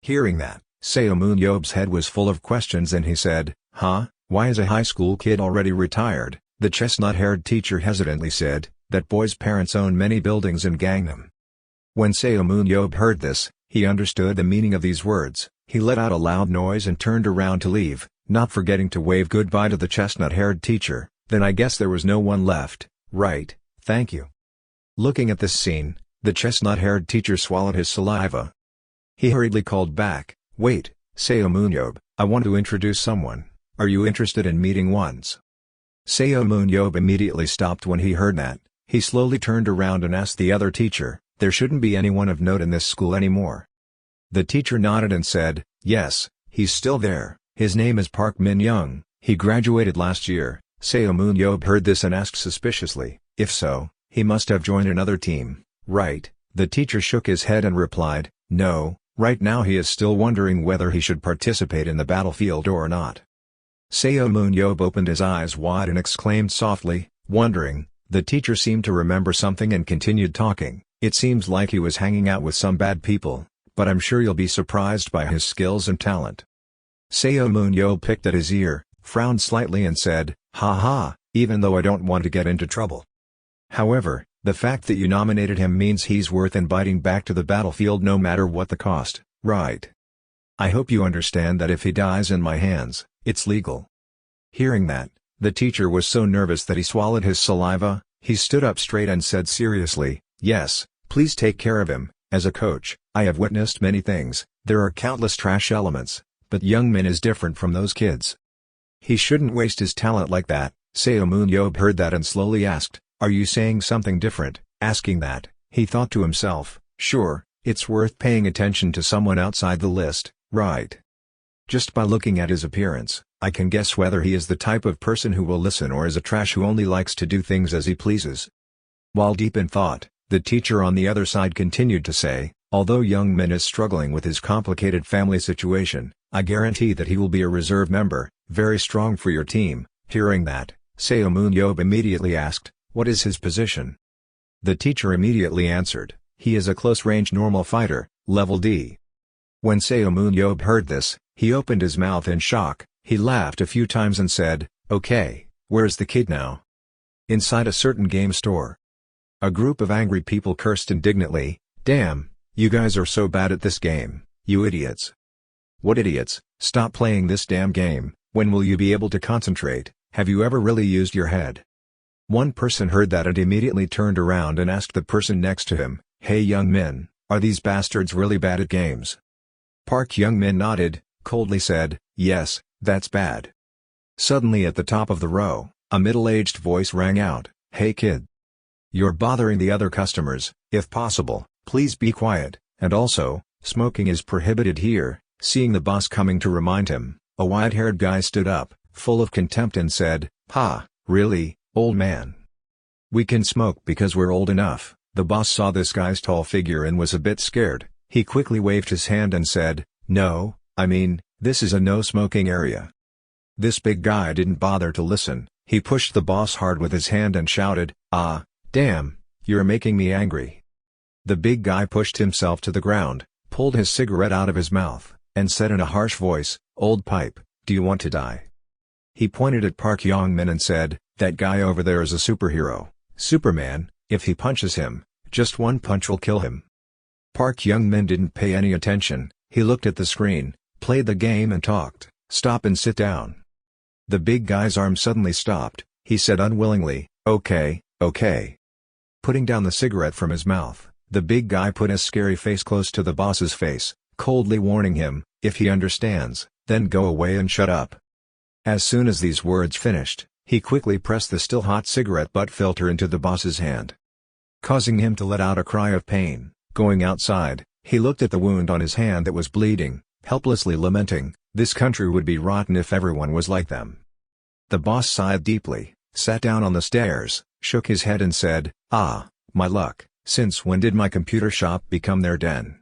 Hearing that, Seomun Yob's head was full of questions and he said, huh, why is a high school kid already retired? The chestnut-haired teacher hesitantly said, that boy's parents own many buildings in Gangnam. When Seomun Yob heard this, he understood the meaning of these words. He let out a loud noise and turned around to leave, not forgetting to wave goodbye to the chestnut-haired teacher. Then I guess there was no one left, right, thank you. Looking at this scene, the chestnut-haired teacher swallowed his saliva. He hurriedly called back, wait, Seomun Yob, I want to introduce someone, are you interested in meeting once? Seomun Yob immediately stopped when he heard that. He slowly turned around and asked the other teacher, there shouldn't be anyone of note in this school anymore. The teacher nodded and said, yes, he's still there, his name is Park Min-young, he graduated last year. Seomun Yob heard this and asked suspiciously, if so, he must have joined another team, right? The teacher shook his head and replied, no, right now he is still wondering whether he should participate in the battlefield or not. Seomun Yob opened his eyes wide and exclaimed softly, wondering. The teacher seemed to remember something and continued talking, it seems like he was hanging out with some bad people, but I'm sure you'll be surprised by his skills and talent. Seomun Yob picked at his ear, frowned slightly and said, ha ha, even though I don't want to get into trouble. However, the fact that you nominated him means he's worth inviting back to the battlefield no matter what the cost, right? I hope you understand that if he dies in my hands, it's legal. Hearing that, the teacher was so nervous that he swallowed his saliva. He stood up straight and said seriously, yes, please take care of him. As a coach, I have witnessed many things, there are countless trash elements, but Youngmin is different from those kids. He shouldn't waste his talent like that. Seomun Yob heard that and slowly asked, are you saying something different? Asking that, he thought to himself, sure, it's worth paying attention to someone outside the list, right? Just by looking at his appearance, I can guess whether he is the type of person who will listen or is a trash who only likes to do things as he pleases. While deep in thought, the teacher on the other side continued to say, although Youngmin is struggling with his complicated family situation, I guarantee that he will be a reserve member, very strong for your team. Hearing that, Seomun Yob immediately asked, what is his position? The teacher immediately answered, he is a close-range normal fighter, level D. When Seomun Yob heard this, he opened his mouth in shock, he laughed a few times and said, okay, where's the kid now? Inside a certain game store. A group of angry people cursed indignantly, damn, you guys are so bad at this game, you idiots. What idiots? Stop playing this damn game, when will you be able to concentrate, have you ever really used your head? One person heard that and immediately turned around and asked the person next to him, "Hey young min, are these bastards really bad at games?" Park Young-min nodded, coldly said, "Yes, that's bad." Suddenly at the top of the row, a middle-aged voice rang out, "Hey kid. You're bothering the other customers, if possible, please be quiet, and also, smoking is prohibited here." Seeing the boss coming to remind him, a white-haired guy stood up, full of contempt and said, "Ha, really, old man? We can smoke because we're old enough." The boss saw this guy's tall figure and was a bit scared. He quickly waved his hand and said, "No, I mean, this is a no-smoking area." This big guy didn't bother to listen. He pushed the boss hard with his hand and shouted, "Ah, damn, you're making me angry." The big guy pushed himself to the ground, pulled his cigarette out of his mouth, and said in a harsh voice, "Old pipe, do you want to die?" He pointed at Park Young-min and said, "That guy over there is a superhero, Superman. If he punches him, just one punch will kill him." Park Young-min didn't pay any attention. He looked at the screen, played the game and talked, "Stop and sit down." The big guy's arm suddenly stopped. He said unwillingly, "Okay, okay." Putting down the cigarette from his mouth, the big guy put his scary face close to the boss's face, coldly warning him, "If he understands, then go away and shut up." As soon as these words finished, he quickly pressed the still hot cigarette butt filter into the boss's hand, causing him to let out a cry of pain. Going outside, he looked at the wound on his hand that was bleeding, helplessly lamenting, "This country would be rotten if everyone was like them." The boss sighed deeply, sat down on the stairs, shook his head and said, "Ah, my luck, since when did my computer shop become their den?"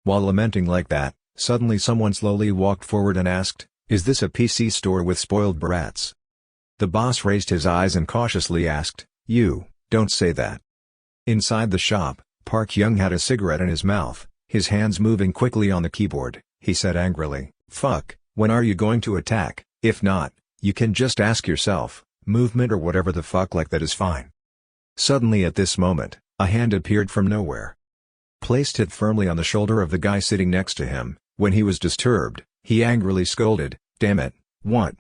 While lamenting like that, suddenly someone slowly walked forward and asked, "Is this a PC store with spoiled brats?" The boss raised his eyes and cautiously asked, "You, don't say that." Inside the shop, Park Young had a cigarette in his mouth, his hands moving quickly on the keyboard. He said angrily, "Fuck, when are you going to attack? If not, you can just ask yourself, movement or whatever the fuck like that is fine." Suddenly at this moment, a hand appeared from nowhere, placed it firmly on the shoulder of the guy sitting next to him. When he was disturbed, he angrily scolded, "Damn it, what?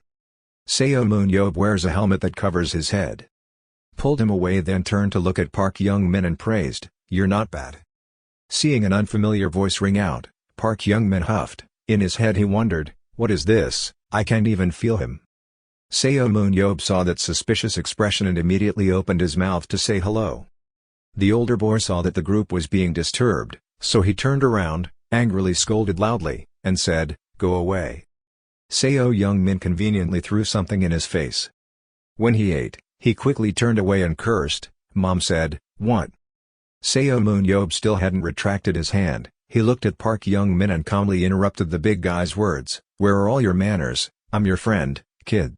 Seomun Yob wears a helmet that covers his head." Pulled him away, then turned to look at Park Young-min and praised, "You're not bad." Seeing an unfamiliar voice ring out, Park Young-min huffed. In his head he wondered, "What is this? I can't even feel him." Seomun Yob saw that suspicious expression and immediately opened his mouth to say hello. The older boy saw that the group was being disturbed, so he turned around, angrily scolded loudly, and said, "Go away." Seo Young-min conveniently threw something in his face. When he ate, he quickly turned away and cursed. Mom said, "What?" Seomun Yob still hadn't retracted his hand. He looked at Park Young-min and calmly interrupted the big guy's words, "Where are all your manners? I'm your friend, kid."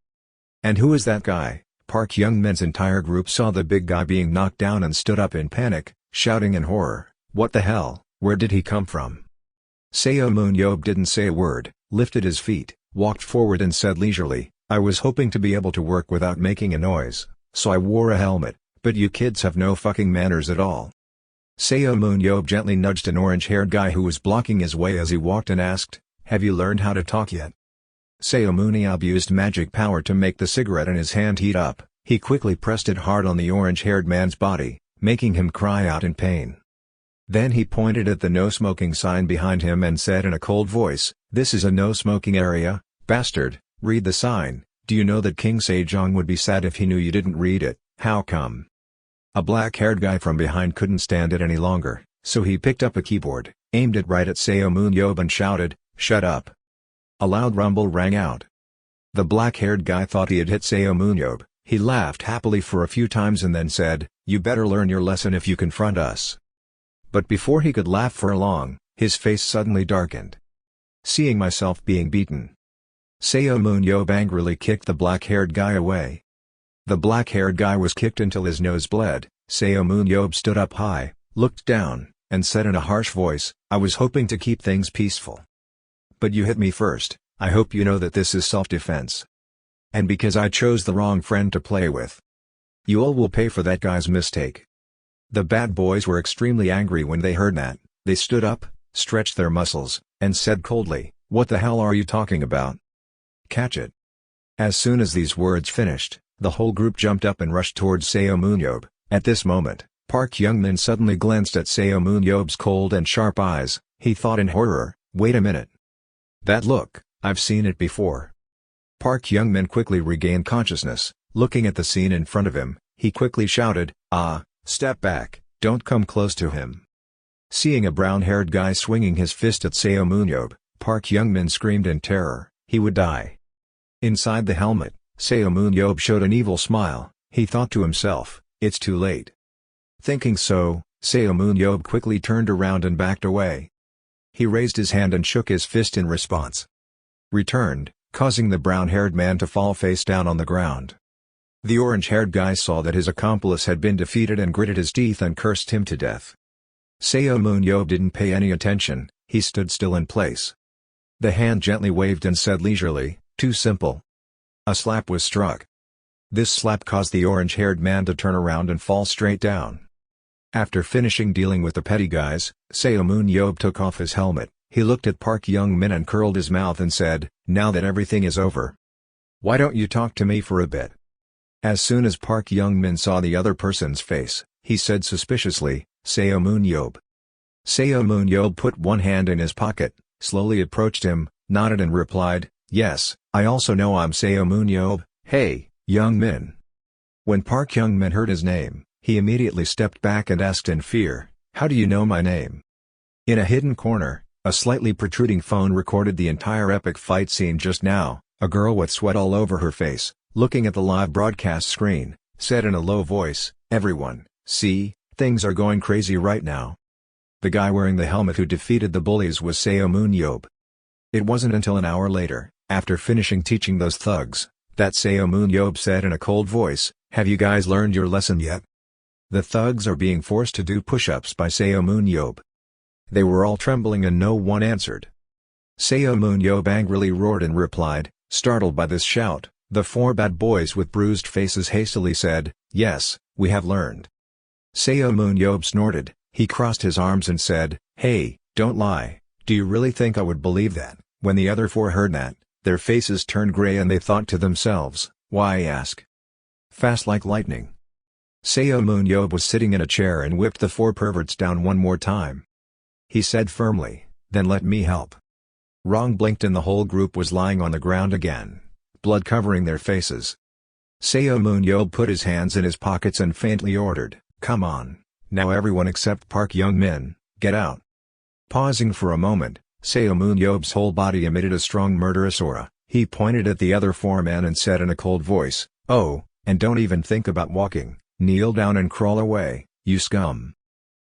"And who is that guy?" Park Young-min's entire group saw the big guy being knocked down and stood up in panic, shouting in horror, "What the hell? Where did he come from?" Seomun Yob didn't say a word, lifted his feet, walked forward and said leisurely, "I was hoping to be able to work without making a noise, so I wore a helmet, but you kids have no fucking manners at all." Seomun Yob gently nudged an orange-haired guy who was blocking his way as he walked and asked, "Have you learned how to talk yet?" Seomun Yob used magic power to make the cigarette in his hand heat up. He quickly pressed it hard on the orange-haired man's body, making him cry out in pain. Then he pointed at the no-smoking sign behind him and said in a cold voice, "This is a no-smoking area, bastard, read the sign. Do you know that King Sejong would be sad if he knew you didn't read it? How come?" A black-haired guy from behind couldn't stand it any longer, so he picked up a keyboard, aimed it right at Seomun Yob and shouted, "Shut up." A loud rumble rang out. The black-haired guy thought he had hit Seomun Yob. He laughed happily for a few times and then said, "You better learn your lesson if you confront us." But before he could laugh for long, his face suddenly darkened. "Seeing myself being beaten." Seomun Yob angrily kicked the black-haired guy away. The black-haired guy was kicked until his nose bled. Seomun Yob stood up high, looked down, and said in a harsh voice, "I was hoping to keep things peaceful. But you hit me first. I hope you know that this is self-defense. And because I chose the wrong friend to play with. You all will pay for that guy's mistake." The bad boys were extremely angry when they heard that. They stood up, stretched their muscles, and said coldly, "What the hell are you talking about? Catch it." As soon as these words finished, The whole group jumped up and rushed towards Seomun Yob. At this moment, Park Young-min suddenly glanced at Seomun Yob's cold and sharp eyes. He thought in horror, wait a minute. That look, I've seen it before. Park Young-min quickly regained consciousness. Looking at the scene in front of him, he quickly shouted, step back, don't come close to him. Seeing a brown-haired guy swinging his fist at Seomun Yob, Park Young-min screamed in terror, he would die. Inside the helmet, Seomun Yob showed an evil smile. He thought to himself, it's too late. Thinking so, Seomun Yob quickly turned around and backed away. He raised his hand and shook his fist in response. Returned, causing the brown-haired man to fall face down on the ground. The orange-haired guy saw that his accomplice had been defeated and gritted his teeth and cursed him to death. Seomun Yob didn't pay any attention, he stood still in place. The hand gently waved and said leisurely, too simple. A slap was struck. This slap caused the orange-haired man to turn around and fall straight down. After finishing dealing with the petty guys, Seomun Yob took off his helmet. He looked at Park Young-min and curled his mouth and said, now that everything is over, why don't you talk to me for a bit? As soon as Park Young-min saw the other person's face, he said suspiciously, Seomun Yob. Seomun Yob put one hand in his pocket, slowly approached him, nodded and replied, yes, I also know I'm Seomun Yob. Hey, Young-min. When Park Young-min heard his name, he immediately stepped back and asked in fear, how do you know my name? In a hidden corner, a slightly protruding phone recorded the entire epic fight scene just now. A girl with sweat all over her face, looking at the live broadcast screen, said in a low voice, everyone, see, things are going crazy right now. The guy wearing the helmet who defeated the bullies was Seomun Yob. It wasn't until an hour later, after finishing teaching those thugs, that Seomun Yob said in a cold voice, have you guys learned your lesson yet? The thugs are being forced to do push-ups by Seomun Yob. They were all trembling and no one answered. Seomun Yob angrily roared and replied, startled by this shout. The four bad boys with bruised faces hastily said, yes, we have learned. Seomun Yob snorted, he crossed his arms and said, hey, don't lie, do you really think I would believe that? When the other four heard that, their faces turned gray and they thought to themselves, why ask? Fast like lightning. Seomun Yob was sitting in a chair and whipped the four perverts down one more time. He said firmly, then let me help. Wrong blinked and the whole group was lying on the ground again, blood covering their faces. Seomun Yob put his hands in his pockets and faintly ordered, come on, now everyone except Park Young-min, get out. Pausing for a moment, Seomun Yob's whole body emitted a strong murderous aura. He pointed at the other four men and said in a cold voice, oh, and don't even think about walking, kneel down and crawl away, you scum.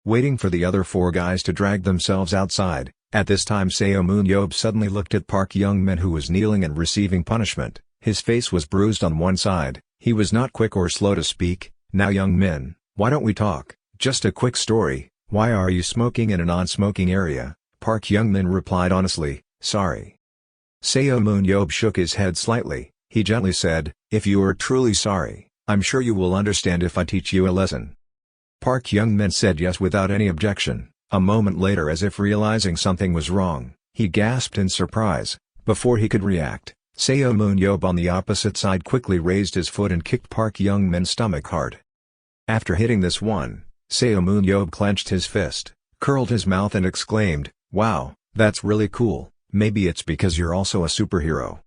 Waiting for the other four guys to drag themselves outside, at this time Seomun Yob suddenly looked at Park Young-min who was kneeling and receiving punishment. His face was bruised on one side, he was not quick or slow to speak, now Young-min, why don't we talk, just a quick story, why are you smoking in a non-smoking area? Park Young-min replied honestly, sorry. Seomun Yob shook his head slightly, he gently said, if you are truly sorry, I'm sure you will understand if I teach you a lesson. Park Young-min said yes without any objection. A moment later, as if realizing something was wrong, he gasped in surprise. Before he could react, Seomun Yob on the opposite side quickly raised his foot and kicked Park Young-min's stomach hard. After hitting this one, Seomun Yob clenched his fist, curled his mouth and exclaimed, wow, that's really cool, maybe it's because you're also a superhero.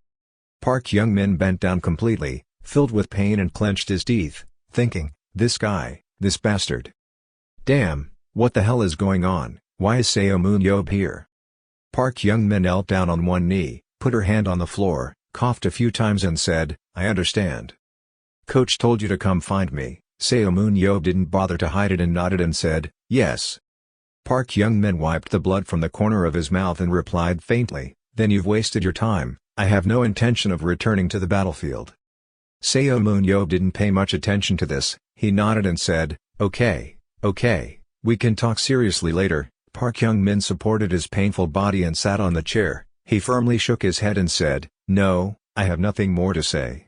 Park Young-min bent down completely, filled with pain and clenched his teeth, thinking, this guy, this bastard. Damn, what the hell is going on, why is Seomun Yob here? Park Young-min knelt down on one knee, put her hand on the floor, coughed a few times and said, I understand. Coach told you to come find me. Seomun Yob didn't bother to hide it and nodded and said, yes. Park Young-min wiped the blood from the corner of his mouth and replied faintly, then you've wasted your time, I have no intention of returning to the battlefield. Seomun Yob didn't pay much attention to this, he nodded and said, okay, we can talk seriously later. Park Young-min supported his painful body and sat on the chair, he firmly shook his head and said, no, I have nothing more to say.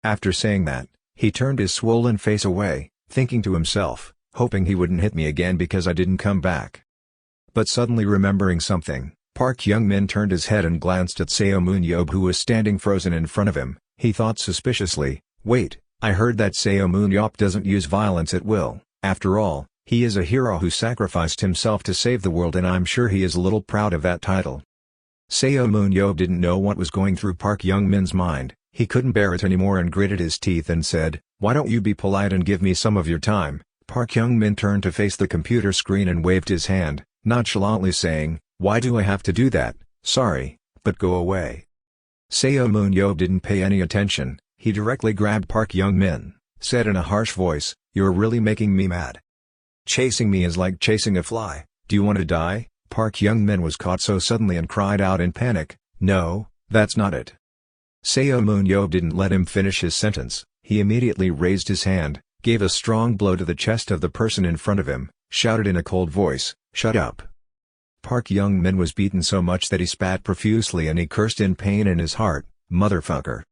After saying that, he turned his swollen face away, thinking to himself, hoping he wouldn't hit me again because I didn't come back. But suddenly remembering something, Park Young-min turned his head and glanced at Seomun Yob who was standing frozen in front of him. He thought suspiciously, wait, I heard that Seomun Yob doesn't use violence at will. After all, he is a hero who sacrificed himself to save the world, and I'm sure he is a little proud of that title." Seomun Yob didn't know what was going through Park Young-min's mind. He couldn't bear it anymore and gritted his teeth and said, "Why don't you be polite and give me some of your time?" Park Young-min turned to face the computer screen and waved his hand, nonchalantly saying, "Why do I have to do that? Sorry, but go away." Seomun Yob didn't pay any attention. He directly grabbed Park Young-min, said in a harsh voice, "You're really making me mad. Chasing me is like chasing a fly. Do you want to die?" Park Young-min was caught so suddenly and cried out in panic, "No, that's not it." Seomun Yob didn't let him finish his sentence. He immediately raised his hand, gave a strong blow to the chest of the person in front of him, shouted in a cold voice, "Shut up." Park Young-min was beaten so much that he spat profusely and he cursed in pain in his heart, "Motherfucker."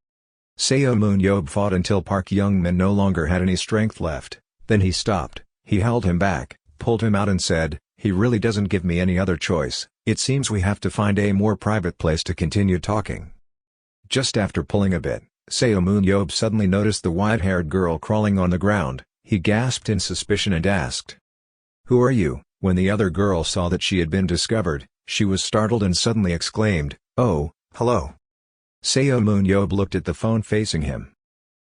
Seomun Yob fought until Park Young-min no longer had any strength left. Then he stopped. He held him back, pulled him out and said, "He really doesn't give me any other choice. It seems we have to find a more private place to continue talking." Just after pulling a bit, Seomun Yob suddenly noticed the white-haired girl crawling on the ground. He gasped in suspicion and asked, "Who are you?" When the other girl saw that she had been discovered, she was startled and suddenly exclaimed, "Oh, hello." Seomun Yob looked at the phone facing him.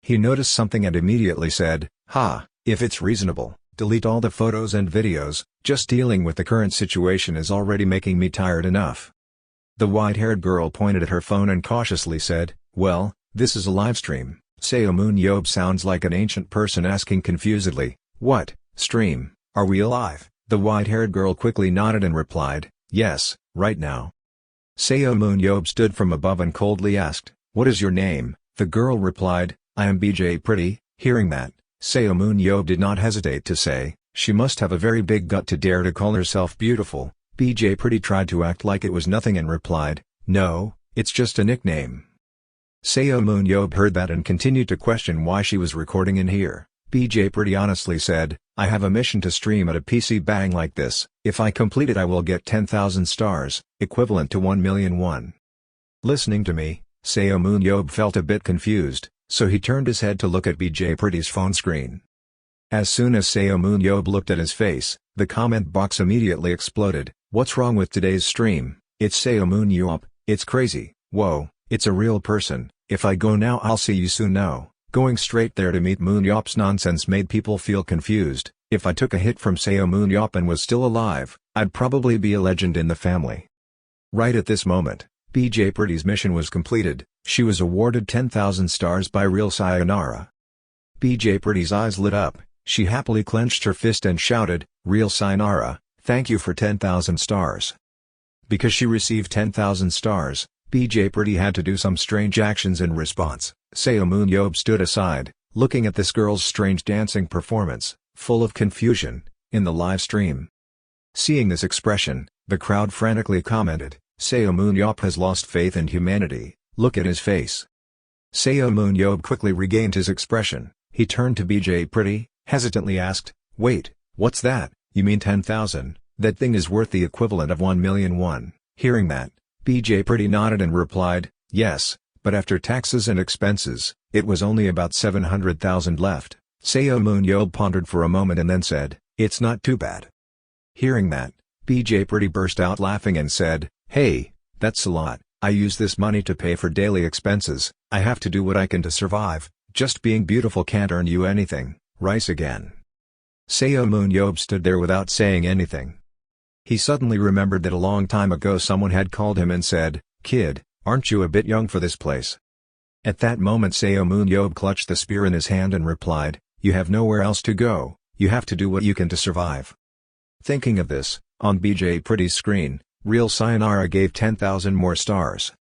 He noticed something and immediately said, "Ha, if it's reasonable, delete all the photos and videos, just dealing with the current situation is already making me tired enough." The white-haired girl pointed at her phone and cautiously said, "Well, this is a livestream." Seomun Yob sounds like an ancient person asking confusedly, "What, stream, are we alive?" The white-haired girl quickly nodded and replied, "Yes, right now." Seomun Yob stood from above and coldly asked, "What is your name?" The girl replied, "I am BJ Pretty." Hearing that, Seomun Yob did not hesitate to say, "She must have a very big gut to dare to call herself beautiful." BJ Pretty tried to act like it was nothing and replied, "No, it's just a nickname." Seomun Yob heard that and continued to question why she was recording in here. BJ Pretty honestly said, "I have a mission to stream at a PC bang like this. If I complete it I will get 10,000 stars, equivalent to 1 million won." Listening to me, Seomun Yob felt a bit confused, so he turned his head to look at BJ Pretty's phone screen. As soon as Seomun Yob looked at his face, the comment box immediately exploded. "What's wrong with today's stream? It's Seomun Yob, it's crazy, whoa, it's a real person, if I go now I'll see you soon." No, going straight there to meet Moon Yop's nonsense made people feel confused. If I took a hit from Seomun Yob and was still alive, I'd probably be a legend in the family. Right at this moment, BJ Pretty's mission was completed. She was awarded 10,000 stars by Real Sayonara. BJ Pretty's eyes lit up. She happily clenched her fist and shouted, "Real Sayonara, thank you for 10,000 stars." Because she received 10,000 stars, BJ Pretty had to do some strange actions in response. Seomun Yob stood aside, looking at this girl's strange dancing performance, full of confusion, in the live stream. Seeing this expression, the crowd frantically commented, "Seomun Yob has lost faith in humanity, look at his face." Seomun Yob quickly regained his expression. He turned to BJ Pretty, hesitantly asked, "Wait, what's that? You mean 10,000? That thing is worth the equivalent of 1 million won." Hearing that, BJ Pretty nodded and replied, "Yes, but after taxes and expenses, it was only about 700,000 left." Seomun Yob pondered for a moment and then said, "It's not too bad." Hearing that, BJ Pretty burst out laughing and said, "Hey, that's a lot. I use this money to pay for daily expenses. I have to do what I can to survive. Just being beautiful can't earn you anything." Rice again. Seomun Yob stood there without saying anything. He suddenly remembered that a long time ago someone had called him and said, "Kid, aren't you a bit young for this place?" At that moment Seomun Yob clutched the spear in his hand and replied, "You have nowhere else to go, you have to do what you can to survive." Thinking of this, on BJ Pretty's screen, Real Sayonara gave 10,000 more stars.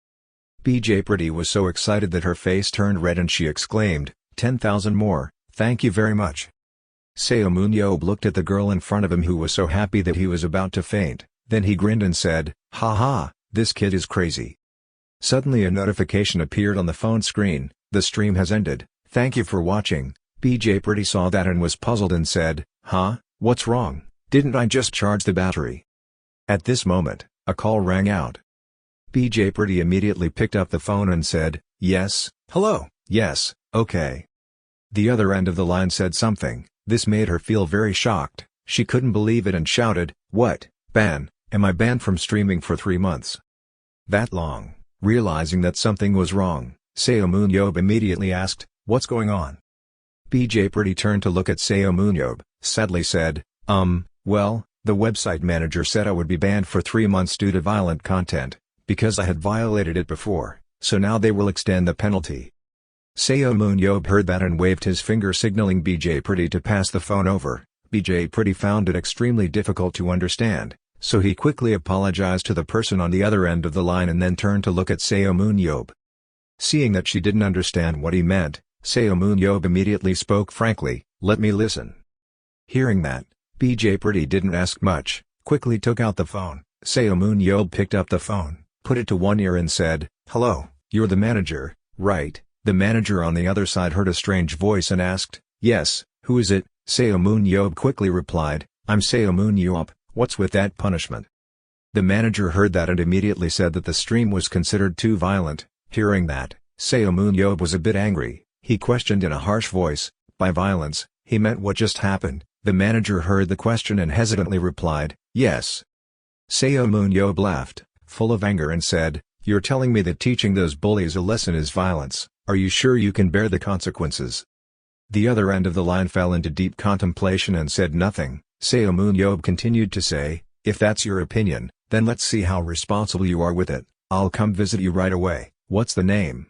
BJ Pretty was so excited that her face turned red and she exclaimed, 10,000 more, thank you very much." Seomun Yob looked at the girl in front of him who was so happy that he was about to faint, then he grinned and said, "Ha ha, this kid is crazy." Suddenly a notification appeared on the phone screen, "The stream has ended, thank you for watching." BJ Pretty saw that and was puzzled and said, "Huh, what's wrong? Didn't I just charge the battery?" At this moment, a call rang out. BJ Pretty immediately picked up the phone and said, "Yes, hello, yes, okay." The other end of the line said something. This made her feel very shocked. She couldn't believe it and shouted, "What? Ban? Am I banned from streaming for 3 months? That long?" Realizing that something was wrong, Seomun Yob immediately asked, "What's going on?" BJ Pretty turned to look at Seomun Yob, sadly said, Well, the website manager said I would be banned for 3 months due to violent content, because I had violated it before, so now they will extend the penalty." Seomun Yob heard that and waved his finger signaling BJ Pretty to pass the phone over. BJ Pretty found it extremely difficult to understand, so he quickly apologized to the person on the other end of the line and then turned to look at Seomun Yob. Seeing that she didn't understand what he meant, Seomun Yob immediately spoke frankly, "Let me listen." Hearing that, BJ Pretty didn't ask much, quickly took out the phone. Seomun Yob picked up the phone, put it to one ear and said, "Hello, you're the manager, right?" The manager on the other side heard a strange voice and asked, "Yes, who is it?" Seomun Yob quickly replied, "I'm Seomun Yob, what's with that punishment?" The manager heard that and immediately said that the stream was considered too violent. Hearing that, Seomun Yob was a bit angry. He questioned in a harsh voice, "By violence, he meant what just happened?" The manager heard the question and hesitantly replied, "Yes." Seomun Yob laughed, full of anger and said, "You're telling me that teaching those bullies a lesson is violence? Are you sure you can bear the consequences?" The other end of the line fell into deep contemplation and said nothing. Seomun Yob continued to say, "If that's your opinion, then let's see how responsible you are with it. I'll come visit you right away. What's the name?"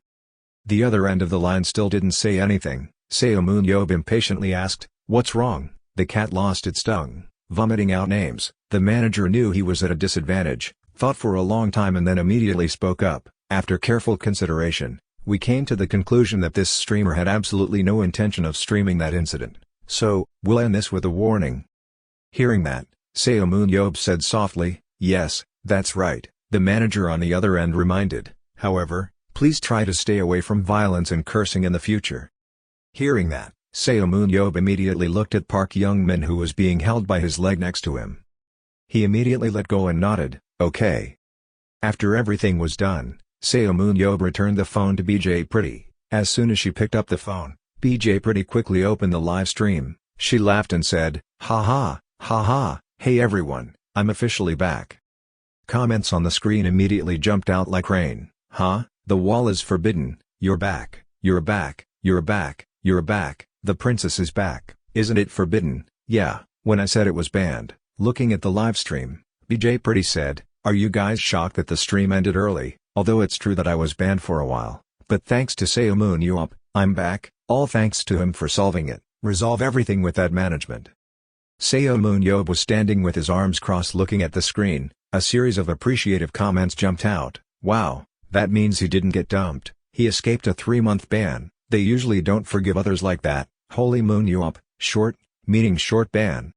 The other end of the line still didn't say anything. Seomun Yob impatiently asked, "What's wrong?" The cat lost its tongue, vomiting out names. The manager knew he was at a disadvantage, thought for a long time and then immediately spoke up. "After careful consideration, we came to the conclusion that this streamer had absolutely no intention of streaming that incident. So, we'll end this with a warning." Hearing that, Seomun Yob said softly, "Yes, that's right." The manager on the other end reminded, "However, please try to stay away from violence and cursing in the future." Hearing that, Seomun Yob immediately looked at Park Young-min who was being held by his leg next to him. He immediately let go and nodded, "Okay." After everything was done, Seomun Yob returned the phone to BJ Pretty. As soon as she picked up the phone, BJ Pretty quickly opened the live stream. She laughed and said, "Ha ha, ha ha, hey everyone, I'm officially back." Comments on the screen immediately jumped out like rain. "Huh? The wall is forbidden, you're back, you're back, you're back, you're back, the princess is back, isn't it forbidden? Yeah, when I said it was banned." Looking at the live stream, BJ Pretty said, "Are you guys shocked that the stream ended early? Although it's true that I was banned for a while, but thanks to Seomun Yob, I'm back, all thanks to him for solving it. Resolve everything with that management." Seomun Yob was standing with his arms crossed looking at the screen. A series of appreciative comments jumped out. "Wow, that means he didn't get dumped, he escaped a 3-month ban. They usually don't forgive others like that. Holy Moon Yob, short, meaning short ban."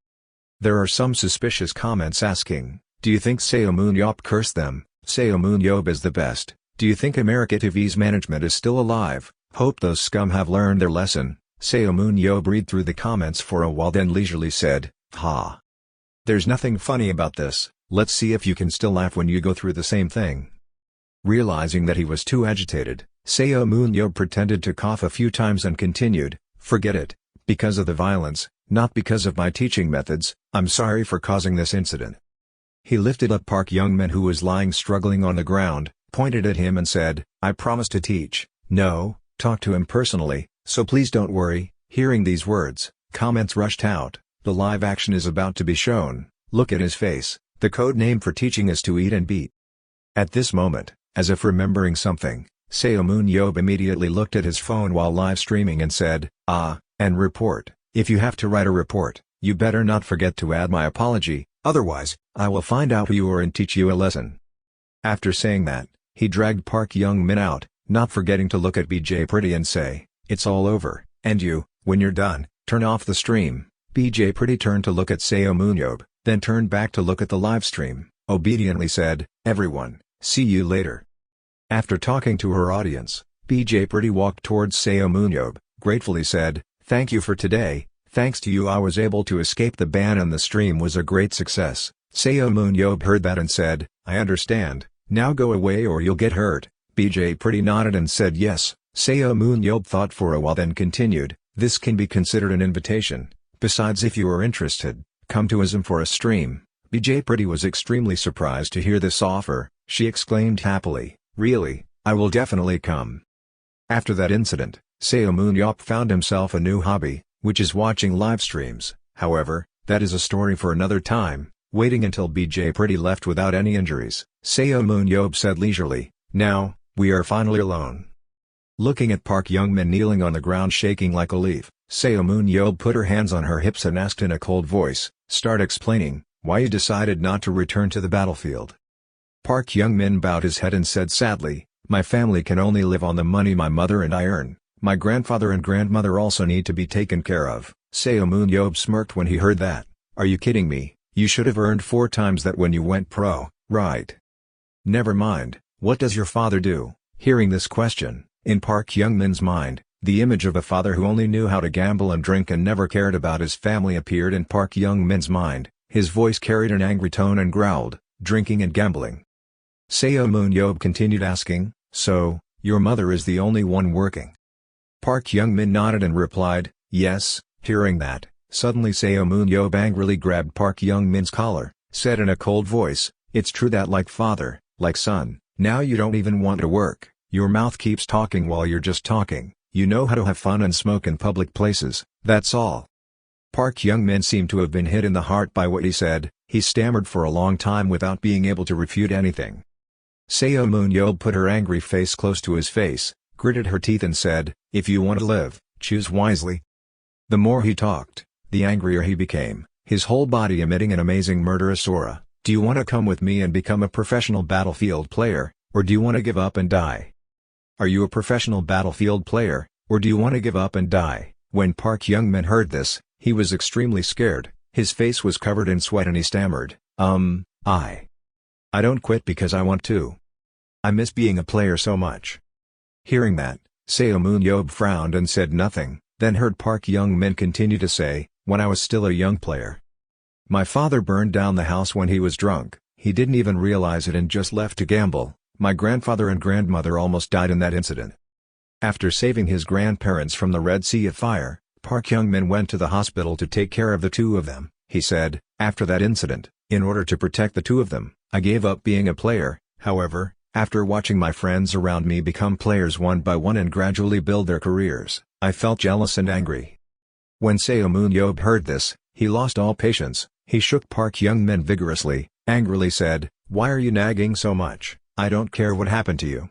There are some suspicious comments asking, "Do you think Seomun Yob cursed them? Seomun Yob is the best. Do you think America TV's management is still alive? Hope those scum have learned their lesson." Seomun Yob read through the comments for a while then leisurely said, "Ha. There's nothing funny about this, let's see if you can still laugh when you go through the same thing." Realizing that he was too agitated, Seomun Yob pretended to cough a few times and continued, "Forget it, because of the violence, not because of my teaching methods, I'm sorry for causing this incident." He lifted up Park Young-min who was lying struggling on the ground, pointed at him and said, "I promise to teach, no, talk to him personally, so please don't worry." Hearing these words, comments rushed out, "The live action is about to be shown, look at his face, the code name for teaching is to eat and beat." At this moment, as if remembering something, Seomun Yob immediately looked at his phone while live streaming and said, "And report. If you have to write a report, you better not forget to add my apology, otherwise, I will find out who you are and teach you a lesson." After saying that, he dragged Park Young-min out, not forgetting to look at BJ Pretty and say, "It's all over, and you, when you're done, turn off the stream." BJ Pretty turned to look at Seomun Yob, then turned back to look at the live stream, obediently said, "Everyone, see you later." After talking to her audience, BJ Pretty walked towards Seomun Yob, gratefully said, "Thank you for today, thanks to you I was able to escape the ban and the stream was a great success." Seomun Yob heard that and said, "I understand, now go away or you'll get hurt." BJ Pretty nodded and said yes. Seomun Yob thought for a while then continued, This can be considered an invitation. Besides, if you are interested, come to him for a stream. BJ Pretty was extremely surprised to hear this offer. She exclaimed happily, "Really, I will definitely come." After that incident, Seomun Yob found himself a new hobby, which is watching live streams. However, that is a story for another time. Waiting until BJ Pretty left without any injuries, Seomun Yob said leisurely, "Now, we are finally alone." Looking at Park Young-min kneeling on the ground shaking like a leaf, Seomun Yob put her hands on her hips and asked in a cold voice, "Start explaining why you decided not to return to the battlefield." Park Young-min bowed his head and said sadly, "My family can only live on the money my mother and I earn. My grandfather and grandmother also need to be taken care of." Seomun Yob smirked when he heard that. "Are you kidding me? You should have earned 4 times that when you went pro, right?" "Never mind, what does your father do?" Hearing this question, in Park Young-min's mind, the image of a father who only knew how to gamble and drink and never cared about his family appeared in Park Young-min's mind. His voice carried an angry tone and growled, "Drinking and gambling." Seomun Yob continued asking, "So, your mother is the only one working?" Park Young-min nodded and replied, "Yes." Hearing that, suddenly Seomun Yob angrily grabbed Park Young-min's collar, said in a cold voice, "It's true that like father, like son, now you don't even want to work. Your mouth keeps talking while you're just talking. You know how to have fun and smoke in public places, that's all." Park Young-min seemed to have been hit in the heart by what he said. He stammered for a long time without being able to refute anything. Seomun Yob put her angry face close to his face, gritted her teeth and said, "If you want to live, choose wisely." The more he talked, the angrier he became, his whole body emitting an amazing murderous aura. "Do you want to come with me and become a professional battlefield player, or do you want to give up and die? Are you a professional battlefield player, or do you want to give up and die?" When Park Young-min heard this, he was extremely scared. His face was covered in sweat and he stammered, I don't quit because I want to. I miss being a player so much." Hearing that, Seomun Yob frowned and said nothing, then heard Park Young-min continue to say, "When I was still a young player, my father burned down the house when he was drunk. He didn't even realize it and just left to gamble. My grandfather and grandmother almost died in that incident. After saving his grandparents from the Red Sea of fire, Park Young-min went to the hospital to take care of the 2 of them. He said, "After that incident, in order to protect the 2 of them, I gave up being a player. However, after watching my friends around me become players one by one and gradually build their careers, I felt jealous and angry." When Seomun Yob heard this, he lost all patience. He shook Park Young-min vigorously, angrily said, "Why are you nagging so much? I don't care what happened to you.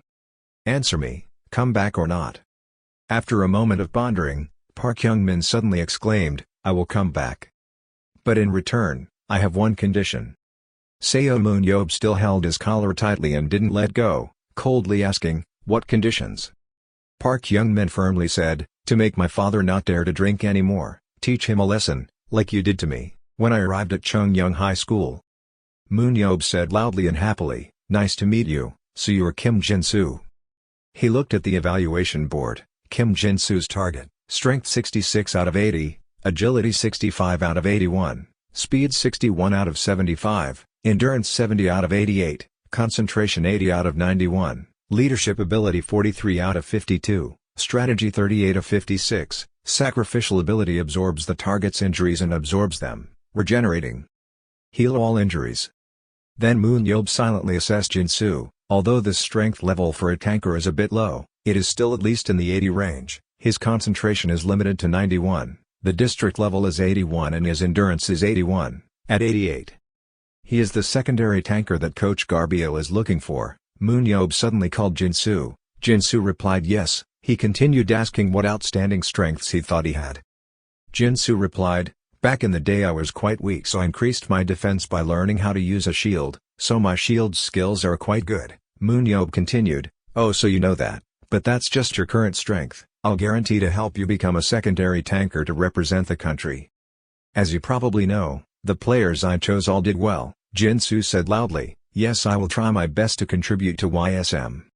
Answer me, come back or not." After a moment of pondering, Park Young-min suddenly exclaimed, "I will come back. But in return, I have one condition." Seomun Yob still held his collar tightly and didn't let go, coldly asking, "What conditions?" Park Young-min firmly said, "To make my father not dare to drink anymore, teach him a lesson, like you did to me, when I arrived at Chungyung High School." Moon Yob said loudly and happily, "Nice to meet you, so you're Kim Jin-soo." He looked at the evaluation board. Kim Jin-soo's target, strength 66 out of 80, agility 65 out of 81, speed 61 out of 75, endurance 70 out of 88, concentration 80 out of 91, leadership ability 43 out of 52, strategy 38 of 56, sacrificial ability absorbs the target's injuries and absorbs them, regenerating. Heal all injuries. Then Moon Yob silently assessed Jin-soo. Although this strength level for a tanker is a bit low, it is still at least in the 80 range. His concentration is limited to 91, the district level is 81 and his endurance is 81, at 88. He is the secondary tanker that Coach Garbio is looking for. Moon Yob suddenly called Jin-soo. Jin-soo replied yes. He continued asking what outstanding strengths he thought he had. Jin-soo replied, "Back in the day I was quite weak, so I increased my defense by learning how to use a shield, so my shield skills are quite good." Moon Yob continued, "Oh, so you know that, but that's just your current strength. I'll guarantee to help you become a secondary tanker to represent the country." "As you probably know, the players I chose all did well," Jin-soo said loudly. "Yes, I will try my best to contribute to YSM."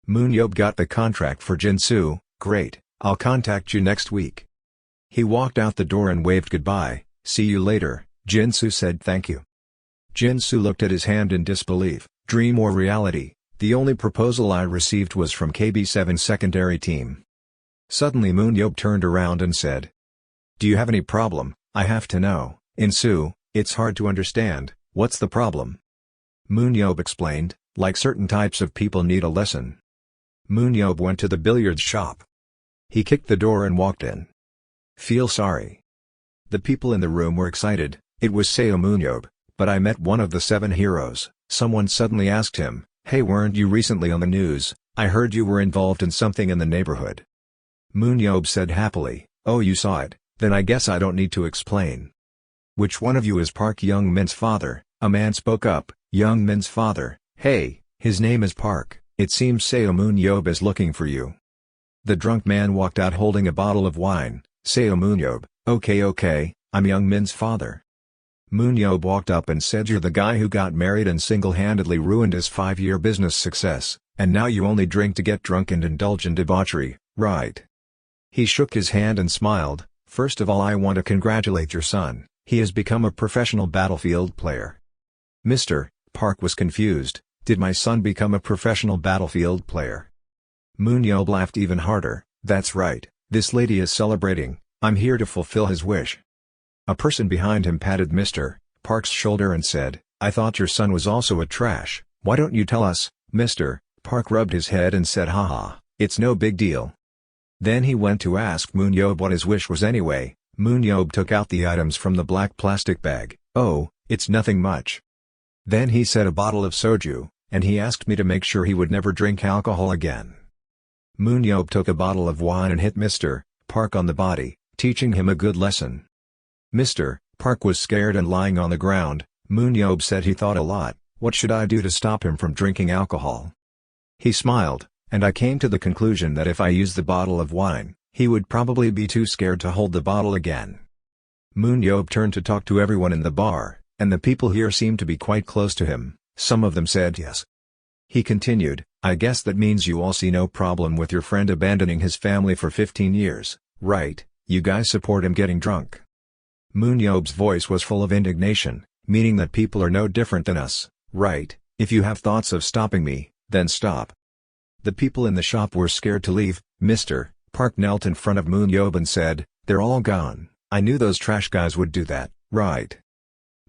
Moon Yob got the contract for Jin-soo. "Great, I'll contact you next week." He walked out the door and waved goodbye. "See you later," Jin-soo said. "Thank you." Jin-soo looked at his hand in disbelief. Dream or reality? The only proposal I received was from KB7 secondary team. Suddenly Moon Yob turned around and said, "Do you have any problem? I have to know." "In Sue, it's hard to understand, what's the problem?" Moon Yob explained, "Like certain types of people need a lesson." Moon Yob went to the billiards shop. He kicked the door and walked in. "Feel sorry." The people in the room were excited. It was Seomun Yob, but I met one of the 7 heroes. Someone suddenly asked him, "Hey, weren't you recently on the news? I heard you were involved in something in the neighborhood." Moon Yob said happily, "Oh, you saw it, then I guess I don't need to explain." "Which one of you is Park Young-min's father?" a man spoke up. "Young-min's father? Hey, his name is Park. It seems Seomun Yob is looking for you." The drunk man walked out holding a bottle of wine. Seomun Yob, okay, I'm Young-min's father." Moon Yob walked up and said, "You're the guy who got married and single-handedly ruined his 5-year business success, and now you only drink to get drunk and indulge in debauchery, right?" He shook his hand and smiled. "First of all, I want to congratulate your son. He has become a professional battlefield player." Mr. Park was confused. Did my son become a professional battlefield player? Moon Yob laughed even harder. "That's right, this lady is celebrating. I'm here to fulfill his wish." A person behind him patted Mr. Park's shoulder and said, "I thought your son was also a trash. Why don't you tell us?" Mr. Park rubbed his head and said, "Haha, it's no big deal." Then he went to ask Moon Yob what his wish was anyway. Moon Yob took out the items from the black plastic bag. "Oh, it's nothing much." Then he said, "A bottle of soju," and he asked me to make sure he would never drink alcohol again. Moon Yob took a bottle of wine and hit Mr. Park on the body, teaching him a good lesson. Mr. Park was scared and lying on the ground. Moon Yob said he thought a lot, "What should I do to stop him from drinking alcohol?" He smiled, and I came to the conclusion that if I used the bottle of wine, he would probably be too scared to hold the bottle again. Moon Yob turned to talk to everyone in the bar, and the people here seemed to be quite close to him. Some of them said yes. He continued, "I guess that means you all see no problem with your friend abandoning his family for 15 years, right? You guys support him getting drunk." Moon Yob's voice was full of indignation, meaning that people are no different than us, right? If you have thoughts of stopping me, then stop. The people in the shop were scared to leave. Mr. Park knelt in front of Moon Yob and said, "They're all gone. I knew those trash guys would do that, right?"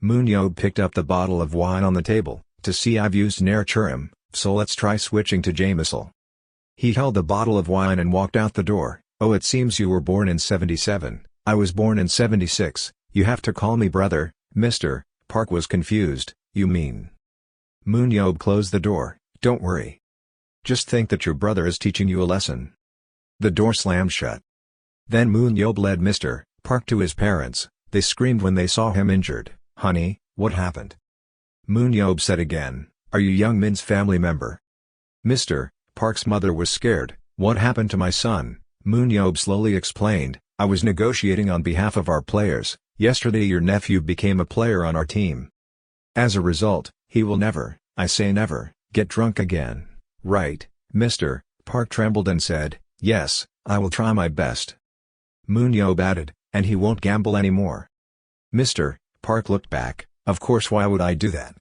Moon Yob picked up the bottle of wine on the table. "To see, I've used Nerchurim, so let's try switching to Jamesel." He held the bottle of wine and walked out the door. "Oh, it seems you were born in 77. I was born in 76. You have to call me brother." Mr. Park was confused. "You mean?" Moon Yob closed the door. "Don't worry. Just think that your brother is teaching you a lesson." The door slammed shut. Then Moon Yob led Mr. Park to his parents. They screamed when they saw him injured. "Honey, what happened?" Moon Yob said again, "Are you Young-min's family member?" Mr. Park's mother was scared. "What happened to my son?" Moon Yob slowly explained, "I was negotiating on behalf of our players. Yesterday your nephew became a player on our team. As a result, he will never, I say never, get drunk again, right?" Mr. Park trembled and said, "Yes, I will try my best." Moon Yob added, "And he won't gamble anymore." Mr. Park looked back. "Of course, why would I do that?"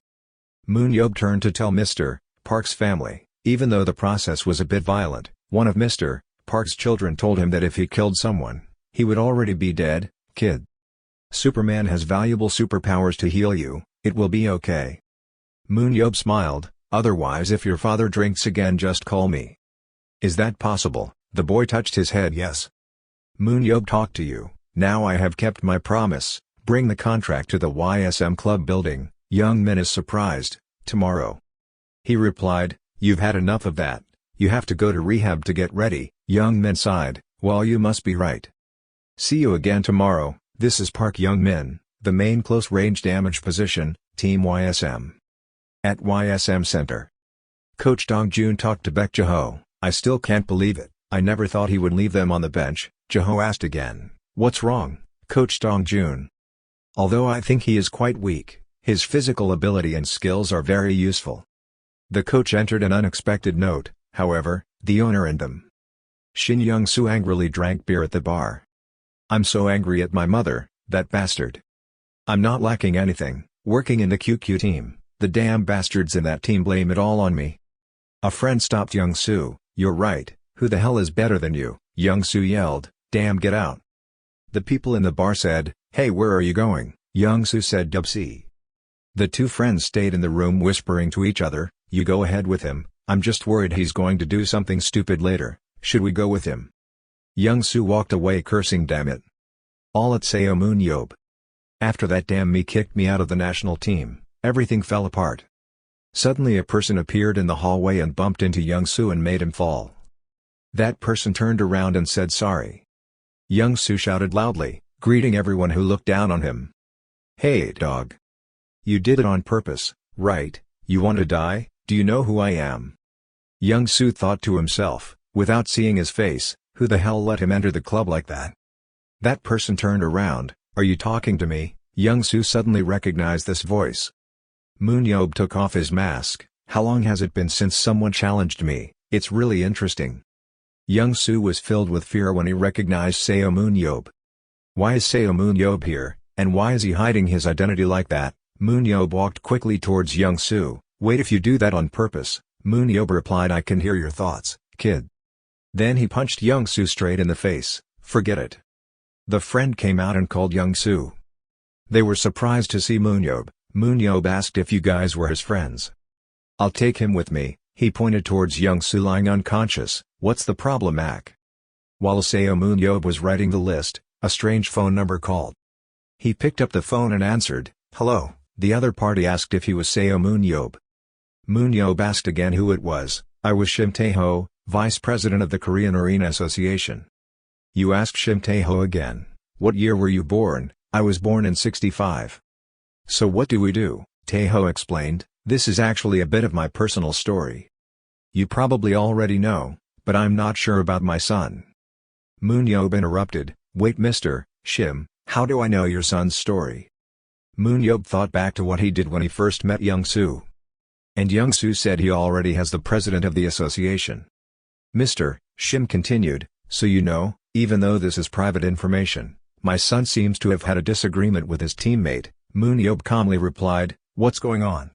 Moon Yob turned to tell Mr. Park's family. Even though the process was a bit violent, one of Mr. Park's children told him that if he killed someone, he would already be dead. "Kid, Superman has valuable superpowers to heal you, it will be okay." Moon Yob smiled, "Otherwise if your father drinks again just call me." "Is that possible?" The boy touched his head. "Yes." Moon Yob talked to you. "Now I have kept my promise. Bring the contract to the YSM club building." Young-min is surprised. "Tomorrow?" He replied, "You've had enough of that. You have to go to rehab to get ready." Young-min sighed, "Well, you must be right. See you again tomorrow." This is Park Young-min, the main close-range damage position, Team YSM. At YSM Center, Coach Dong-jun talked to Baek Jae-ho. "I still can't believe it. I never thought he would leave them on the bench." Jae-ho asked again, "What's wrong, Coach Dong-jun?" "Although I think he is quite weak, his physical ability and skills are very useful." The coach entered an unexpected note, however, the owner and them. Shin Young-soo angrily drank beer at the bar. "I'm so angry at my mother, that bastard. I'm not lacking anything, working in the QQ team, the damn bastards in that team blame it all on me." A friend stopped Young-soo. "You're right, who the hell is better than you?" Young-soo yelled, "Damn, get out." The people in the bar said, "Hey, where are you going?" Young-soo said, "Dubsy." The two friends stayed in the room whispering to each other, "You go ahead with him, I'm just worried he's going to do something stupid later, should we go with him?" Young-soo walked away cursing, "Damn it. All at Seomun Yob. After that damn me kicked me out of the national team, everything fell apart." Suddenly a person appeared in the hallway and bumped into Young-soo and made him fall. That person turned around and said sorry. Young-soo shouted loudly, greeting everyone who looked down on him. "Hey dog. You did it on purpose, right? You want to die? Do you know who I am?" Young-soo thought to himself, without seeing his face, who the hell let him enter the club like that? That person turned around, "Are you talking to me?" Young-soo suddenly recognized this voice. Moon Yob took off his mask. "How long has it been since someone challenged me? It's really interesting." Young-soo was filled with fear when he recognized Seomun Yob. Why is Seomun Yob here, and why is he hiding his identity like that? Moon Yob walked quickly towards Young-soo. "Wait, if you do that on purpose," Moon Yob replied, "I can hear your thoughts, kid." Then he punched Young-soo straight in the face. "Forget it." The friend came out and called Young-soo. They were surprised to see Moon Yob. Moon Yob asked if you guys were his friends. "I'll take him with me," he pointed towards Young-soo lying unconscious. "What's the problem, Ak?" While Seomun Yob was writing the list, a strange phone number called. He picked up the phone and answered, "Hello." The other party asked if he was Seomun Yob. Moon Yob asked again who it was. "I was Shim Tae-ho, Vice President of the Korean Arena Association." "You asked Shim Tae-ho again. What year were you born?" "I was born in '65. "So what do we do?" Tae-ho explained, "This is actually a bit of my personal story. You probably already know, but I'm not sure about my son." Moon Yob interrupted, "Wait, Mr. Shim, how do I know your son's story?" Moon Yob thought back to what he did when he first met Young-soo. And Young-soo said he already has the president of the association. Mr. Shim continued, "So you know, even though this is private information, my son seems to have had a disagreement with his teammate." Moon Yob calmly replied, "What's going on?"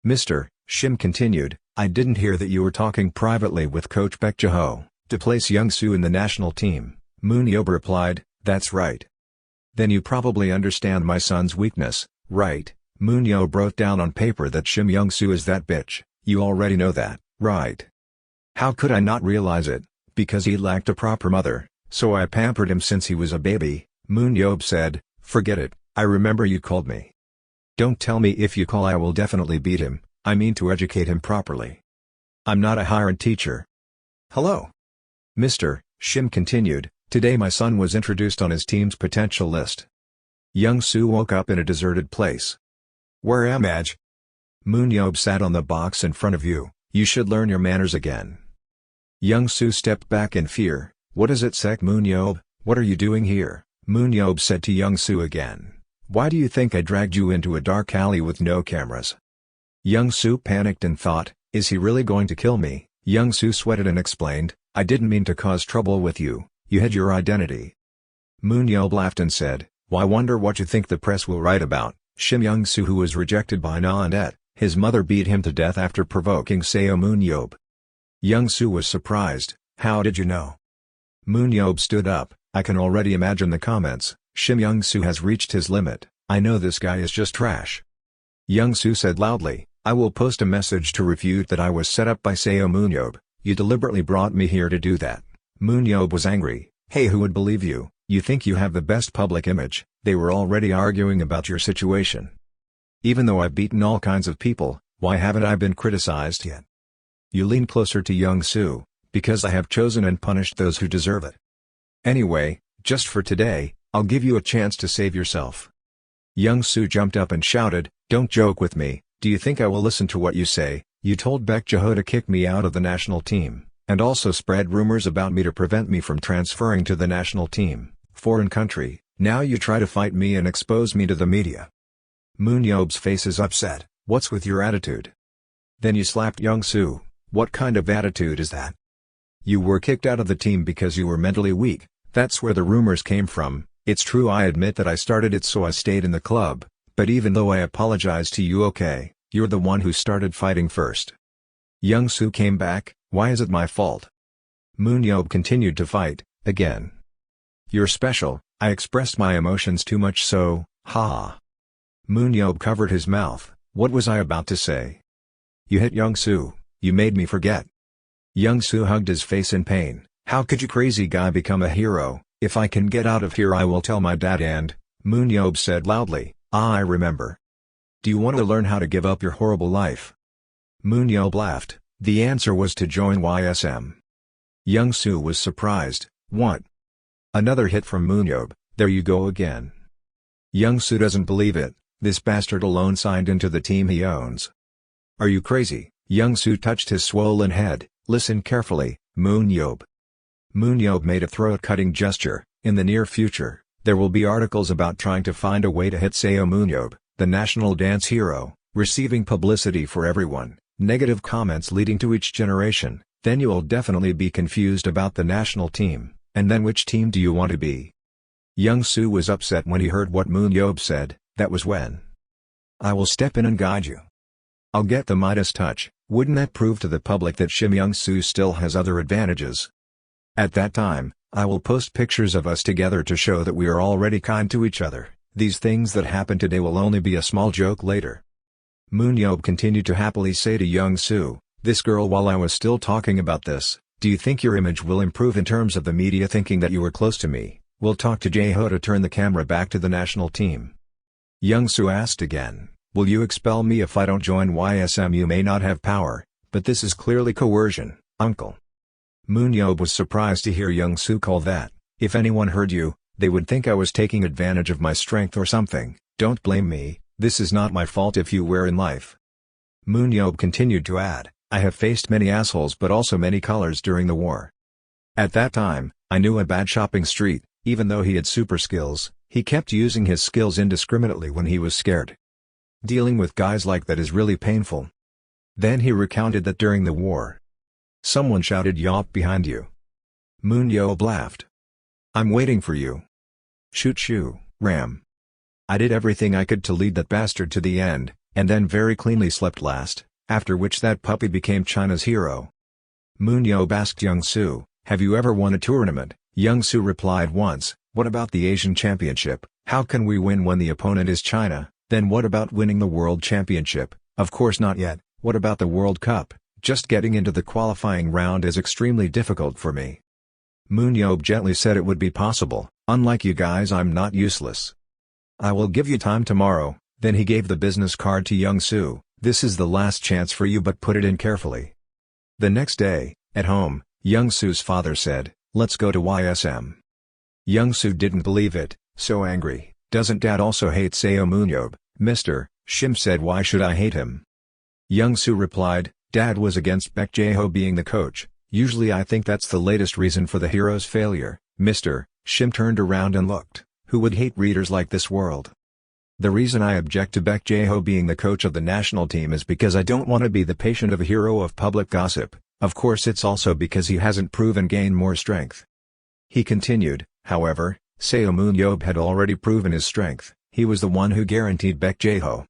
Mr. Shim continued, "I didn't hear that you were talking privately with Coach Baek Jae-ho to place Young-soo in the national team." Moon Yob replied, "That's right." "Then you probably understand my son's weakness, right?" Moon Yob wrote down on paper that Shim Young-soo is that bitch. "You already know that, right?" "How could I not realize it? Because he lacked a proper mother, so I pampered him since he was a baby." Moon Yob said, "Forget it, I remember you called me." "Don't tell me if you call, I will definitely beat him. I mean to educate him properly. I'm not a hired teacher." "Hello." Mr. Shim continued, "Today my son was introduced on his team's potential list." Young-soo woke up in a deserted place. "Where am I?" Moon Yob sat on the box in front of you. "You should learn your manners again." Young-soo stepped back in fear. "What is it, Sek Moon Yob? What are you doing here?" Moon Yob said to Young-soo again, "Why do you think I dragged you into a dark alley with no cameras?" Young-soo panicked and thought, "Is he really going to kill me?" Young-soo sweated and explained, "I didn't mean to cause trouble with you, you hid your identity." Moon Yob laughed and said, "Why, wonder what you think the press will write about Shim Young-soo, who was rejected by Na and Et. His mother beat him to death after provoking Seomun Yob." Young-soo was surprised. "How did you know?" Moon Yob stood up. "I can already imagine the comments. Shim Young-soo has reached his limit. I know this guy is just trash." Young-soo said loudly, "I will post a message to refute that I was set up by Seomun Yob. You deliberately brought me here to do that." Moon Yob was angry. "Hey, who would believe you? You think you have the best public image." They were already arguing about your situation. "Even though I've beaten all kinds of people, why haven't I been criticized yet?" You lean closer to Young-soo, "Because I have chosen and punished those who deserve it. Anyway, just for today, I'll give you a chance to save yourself." Young-soo jumped up and shouted, "Don't joke with me. Do you think I will listen to what you say? You told Baek Jae-ho to kick me out of the national team, and also spread rumors about me to prevent me from transferring to the national team, foreign country. Now you try to fight me and expose me to the media." Moon Yob's face is upset. "What's with your attitude?" Then you slapped Young-soo. "What kind of attitude is that? You were kicked out of the team because you were mentally weak. That's where the rumors came from. It's true, I admit that I started it, so I stayed in the club, but even though I apologize to you, okay, you're the one who started fighting first." Young-soo came back. "Why is it my fault?" Moon Yob continued to fight. Again. You're special, I expressed my emotions too much so, haha. Moon Yob covered his mouth. What was I about to say? You hit Young-soo, you made me forget. Young-soo hugged his face in pain. How could you crazy guy become a hero? If I can get out of here I will tell my dad and, Moon Yob said loudly, I remember. Do you want to learn how to give up your horrible life? Moon Yob laughed. The answer was to join YSM. Young-soo was surprised. What? Another hit from Moon Yob. There you go again. Young-soo doesn't believe it. This bastard alone signed into the team he owns. Are you crazy? Young-soo touched his swollen head. Listen carefully, Moon Yob. Moon Yob made a throat-cutting gesture. In the near future, there will be articles about trying to find a way to hit Seomun Yob, the national dance hero, receiving publicity for everyone, negative comments leading to each generation. Then you'll definitely be confused about the national team, and then which team do you want to be? Young-soo was upset when he heard what Moon Yob said. That was when. I will step in and guide you. I'll get the Midas touch. Wouldn't that prove to the public that Shim Young-soo still has other advantages? At that time, I will post pictures of us together to show that we are already kind to each other. These things that happen today will only be a small joke later. Moon Yob continued to happily say to Young-soo, this girl while I was still talking about this, do you think your image will improve in terms of the media thinking that you were close to me? We'll talk to Jae-ho to turn the camera back to the national team. Young-soo asked again, will you expel me if I don't join YSM? You may not have power, but this is clearly coercion, uncle. Moon Yob was surprised to hear Young-soo call that. If anyone heard you, they would think I was taking advantage of my strength or something. Don't blame me, this is not my fault if you were in life. Moon Yob continued to add, I have faced many assholes but also many colors during the war. At that time, I knew a bad shopping street. Even though he had super skills, he kept using his skills indiscriminately when he was scared. Dealing with guys like that is really painful. Then he recounted that during the war, someone shouted "Yop" behind you. Moon Yob laughed. I'm waiting for you. Shoot shoo, ram. I did everything I could to lead that bastard to the end, and then very cleanly slept last, after which that puppy became China's hero. Moon Yob asked Young-soo, have you ever won a tournament? Young-soo replied once, what about the Asian Championship? How can we win when the opponent is China? Then what about winning the World Championship? Of course not yet. What about the World Cup? Just getting into the qualifying round is extremely difficult for me. Moon Yob gently said it would be possible. Unlike you guys, I'm not useless. I will give you time tomorrow. Then he gave the business card to Young-soo. This is the last chance for you, but put it in carefully. The next day, at home, Young-soo's father said, let's go to YSM. Young-soo didn't believe it, so angry. Doesn't dad also hate Seomun Yob? Mr. Shim said, why should I hate him? Young-soo replied, dad was against Baek Jae-ho being the coach. Usually I think that's the latest reason for the hero's failure. Mr. Shim turned around and looked. Who would hate readers like this world? The reason I object to Baek Jae-ho being the coach of the national team is because I don't want to be the patient of a hero of public gossip. Of course it's also because he hasn't proven gain more strength. He continued, however, Seomun Yob had already proven his strength. He was the one who guaranteed Baek Jae-ho.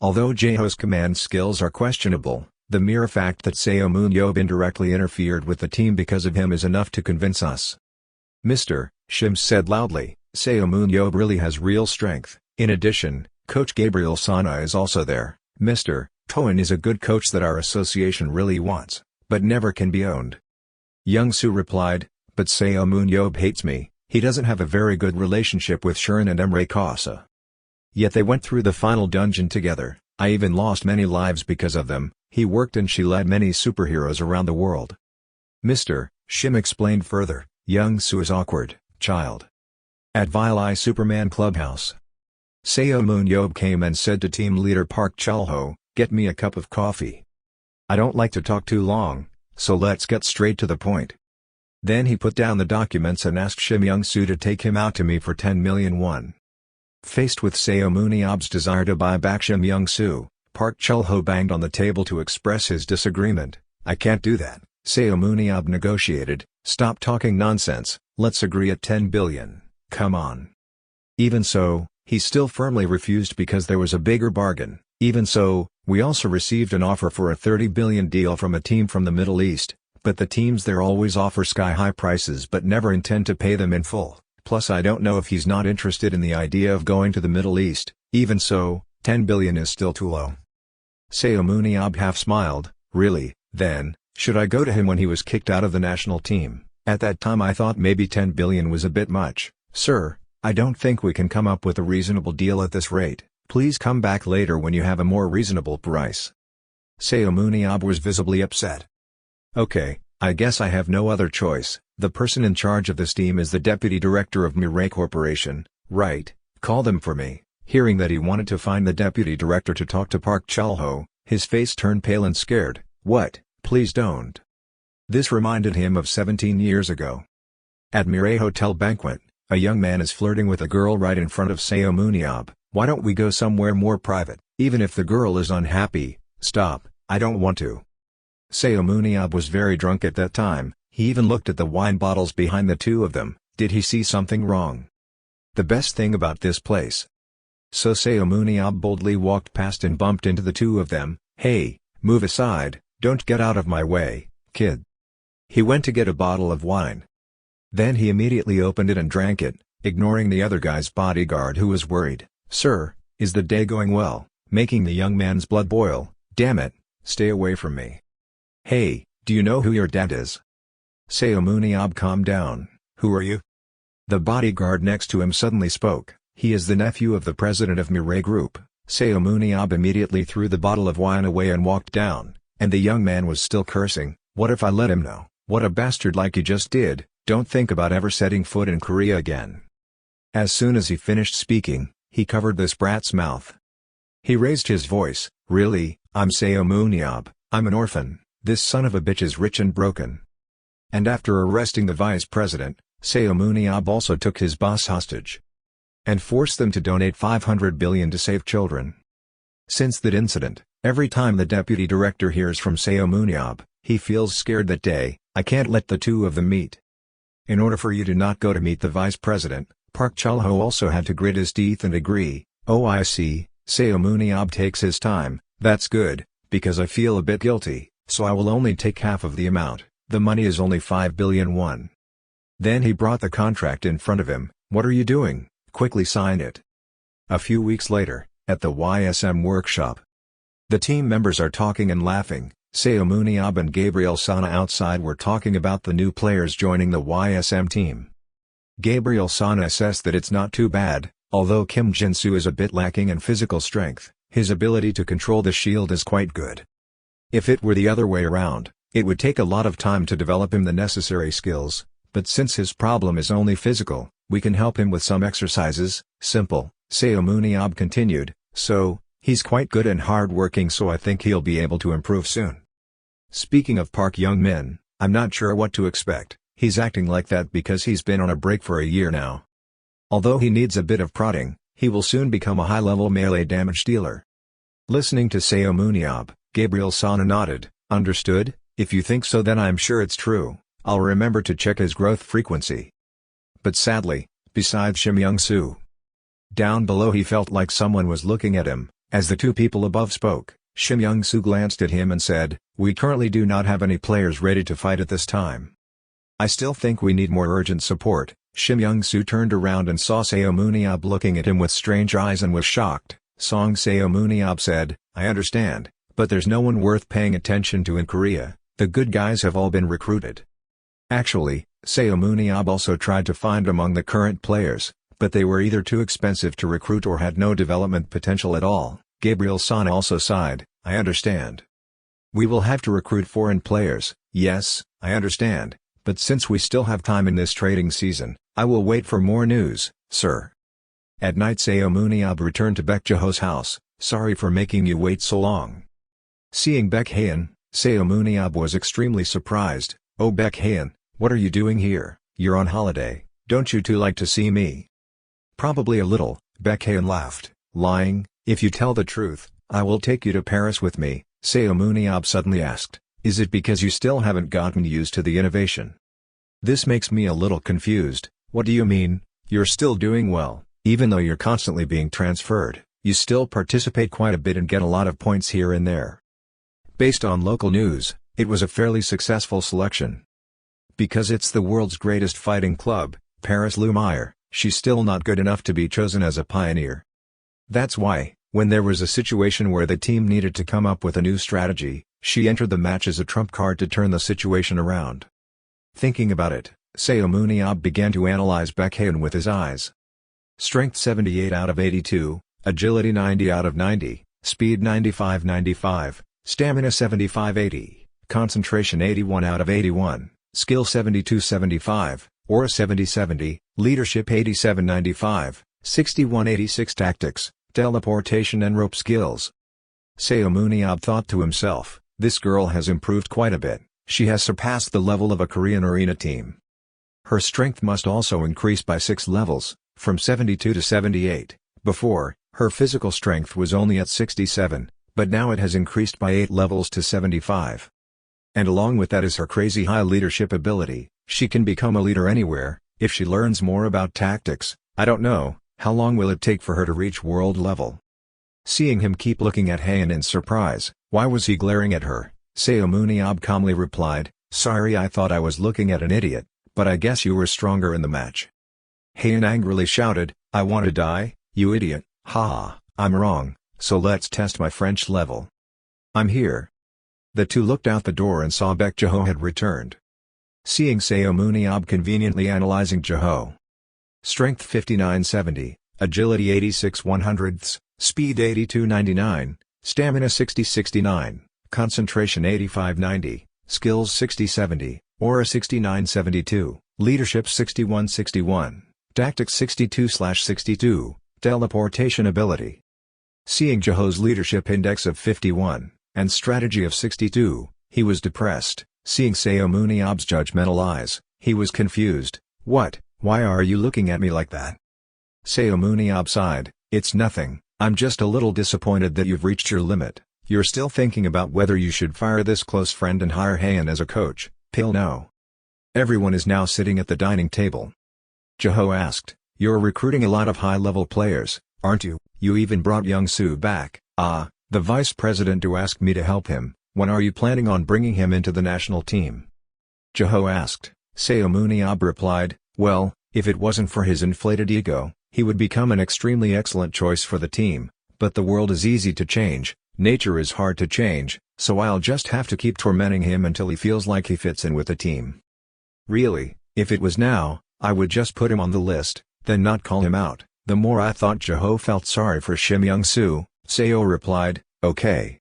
Although Jae-ho's command skills are questionable, the mere fact that Seomun Yob indirectly interfered with the team because of him is enough to convince us. Mr. Shim said loudly, Seomun Yob really has real strength. In addition, Coach Gabriel Sana is also there. Mr. Toan is a good coach that our association really wants, but never can be owned. Young-soo replied, but Seomun Yob hates me. He doesn't have a very good relationship with Shirin and Emre Kasa. Yet they went through the final dungeon together. I even lost many lives because of them. He worked and she led many superheroes around the world. Mr. Shim explained further, Young-soo is awkward, child. At Vili Superman Clubhouse, Seomun Yob came and said to team leader Park Chul-ho, get me a cup of coffee. I don't like to talk too long, so let's get straight to the point. Then he put down the documents and asked Shim Young-soo to take him out to me for 10 million won. Faced with Seomun Yob's desire to buy back Shim Young-soo, Park Chul-ho banged on the table to express his disagreement. I can't do that, Seomun Yob negotiated. Stop talking nonsense, let's agree at 10 billion, come on. Even so, he still firmly refused because there was a bigger bargain. Even so, we also received an offer for a 30 billion deal from a team from the Middle East, but the teams there always offer sky-high prices but never intend to pay them in full. Plus I don't know if he's not interested in the idea of going to the Middle East. Even so, 10 billion is still too low. Seomun Yob half smiled. Really, then, should I go to him when he was kicked out of the national team? At that time I thought maybe 10 billion was a bit much. Sir, I don't think we can come up with a reasonable deal at this rate. Please come back later when you have a more reasonable price. Seomun Yob was visibly upset. Okay, I guess I have no other choice. The person in charge of this team is the deputy director of Mirai Corporation, right? Call them for me. Hearing that he wanted to find the deputy director to talk to Park Chul-ho, his face turned pale and scared. What? Please don't. This reminded him of 17 years ago. At Mirai Hotel banquet, a young man is flirting with a girl right in front of Seomun Yob. Why don't we go somewhere more private? Even if the girl is unhappy. Stop, I don't want to. Seomun Yob was very drunk at that time. He even looked at the wine bottles behind the two of them. Did he see something wrong? The best thing about this place. So Seomun Yob boldly walked past and bumped into the two of them. Hey, move aside, don't get out of my way, kid. He went to get a bottle of wine. Then he immediately opened it and drank it, ignoring the other guy's bodyguard who was worried. Sir, is the day going well? Making the young man's blood boil. Damn it, stay away from me. Hey, do you know who your dad is? Seomun Yob calmed down. Who are you? The bodyguard next to him suddenly spoke. He is the nephew of the president of Mirai Group. Seomun Yob immediately threw the bottle of wine away and walked down, and the young man was still cursing. What if I let him know? What a bastard like you just did. Don't think about ever setting foot in Korea again. As soon as he finished speaking, he covered this brat's mouth. He raised his voice. Really, I'm Seomun Yob. I'm an orphan. This son of a bitch is rich and broken. And after arresting the vice president, Seomun Yob also took his boss hostage and forced them to donate 500 billion to save children. Since that incident, every time the deputy director hears from Seomun Yob, he feels scared that day. I can't let the two of them meet. In order for you to not go to meet the vice president, Park Chul-ho also had to grit his teeth and agree. Oh, I see. Seomun Yob takes his time. That's good, because I feel a bit guilty, so I will only take half of the amount. The money is only 5 billion won. Then he brought the contract in front of him. What are you doing? Quickly sign it. A few weeks later, at the YSM workshop, the team members are talking and laughing. Seomun Yob and Gabriel Sana outside were talking about the new players joining the YSM team. Gabriel Sana assessed that it's not too bad, although Kim Jin-soo is a bit lacking in physical strength, his ability to control the shield is quite good. If it were the other way around, it would take a lot of time to develop him the necessary skills, but since his problem is only physical, we can help him with some exercises. Simple, Seomun Yob continued, so, he's quite good and hard-working, so I think he'll be able to improve soon. Speaking of Park Young-min, I'm not sure what to expect. He's acting like that because he's been on a break for a year now. Although he needs a bit of prodding, he will soon become a high-level melee damage dealer. Listening to Seomun Yob, Gabriel Sana nodded. Understood? If you think so then I'm sure it's true. I'll remember to check his growth frequency. But sadly, besides Shim Young-soo, down below he felt like someone was looking at him. As the two people above spoke, Shim Young-soo glanced at him and said, we currently do not have any players ready to fight at this time. I still think we need more urgent support. Shim Young-soo turned around and saw Seomun Yob looking at him with strange eyes and was shocked. Seomun Yob said, I understand, but there's no one worth paying attention to in Korea. The good guys have all been recruited. Actually, Seomun Yob also tried to find among the current players, but they were either too expensive to recruit or had no development potential at all. Gabriel Sana also sighed, I understand. We will have to recruit foreign players. Yes, I understand, but since we still have time in this trading season, I will wait for more news, sir. At night Seomun Yob returned to Baek Jae-ho's house. Sorry for making you wait so long. Seeing Baek Hae-in, Seomun Yob was extremely surprised. Oh Baek Hae-in, what are you doing here? You're on holiday, don't you two like to see me? Probably a little, Baek Hae-in laughed. Lying, if you tell the truth, I will take you to Paris with me, Seomun Yob suddenly asked. Is it because you still haven't gotten used to the innovation? This makes me a little confused. What do you mean? You're still doing well, even though you're constantly being transferred, you still participate quite a bit and get a lot of points here and there. Based on local news, It was a fairly successful selection. Because it's the world's greatest fighting club, Paris Lumiere, she's still not good enough to be chosen as a pioneer. That's why, when there was a situation where the team needed to come up with a new strategy, she entered the match as a trump card to turn the situation around. Thinking about it, Seomun Yob began to analyze Baek Haeun with his eyes. Strength 78 out of 82, agility 90 out of 90, speed 95/95, stamina 75/80, concentration 81 out of 81, skill 72/75, aura 70/70, leadership 87/95, 61/86 tactics, teleportation and rope skills. Seomun Yob thought to himself, this girl has improved quite a bit, she has surpassed the level of a Korean arena team. Her strength must also increase by 6 levels, from 72 to 78, before, her physical strength was only at 67, but now it has increased by 8 levels to 75. And along with that is her crazy high leadership ability, she can become a leader anywhere, if she learns more about tactics. I don't know, how long will it take for her to reach world level? Seeing him keep looking at Haeun in surprise, why was he glaring at her? Seomun Yob calmly replied, sorry, I thought I was looking at an idiot, but I guess you were stronger in the match. Haeun angrily shouted, I want to die, you idiot, haha, I'm wrong, so let's test my French level. I'm here. The two looked out the door and saw Baek Jaho had returned. Seeing Seomun Yob conveniently analyzing Jaho. Strength 59/70, agility 86/100, speed 82/99, stamina 60/69, concentration 85/90, skills 60/70, aura 69/72, leadership 61/61, tactics 62/62, teleportation ability. Seeing Jaho's leadership index of 51, and strategy of 62, he was depressed. Seeing Seomun Yob's judgmental eyes, he was confused. What? Why are you looking at me like that? Seomun Yob sighed, it's nothing, I'm just a little disappointed that you've reached your limit. You're still thinking about whether you should fire this close friend and hire Haeun as a coach. Pill no. Everyone is now sitting at the dining table. Jaho asked, you're recruiting a lot of high-level players, aren't you? You even brought Young Soo back. Ah, the vice president to ask me to help him. When are you planning on bringing him into the national team? Jaho asked. Seomun Yob replied, well, if it wasn't for his inflated ego, he would become an extremely excellent choice for the team, but the world is easy to change, nature is hard to change, so I'll just have to keep tormenting him until he feels like he fits in with the team. Really, if it was now, I would just put him on the list, then not call him out. The more I thought Jaho felt sorry for Shim Young-soo, Seo replied, okay.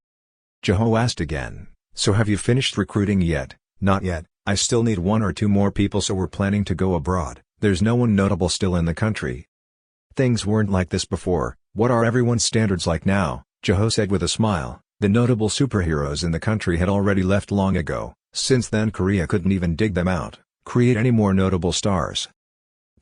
Jaho asked again, so have you finished recruiting yet? Not yet, I still need 1 or 2 more people, so we're planning to go abroad. There's no one notable still in the country. Things weren't like this before. What are everyone's standards like now? Jaho said with a smile. The notable superheroes in the country had already left long ago. Since then Korea couldn't even dig them out, create any more notable stars.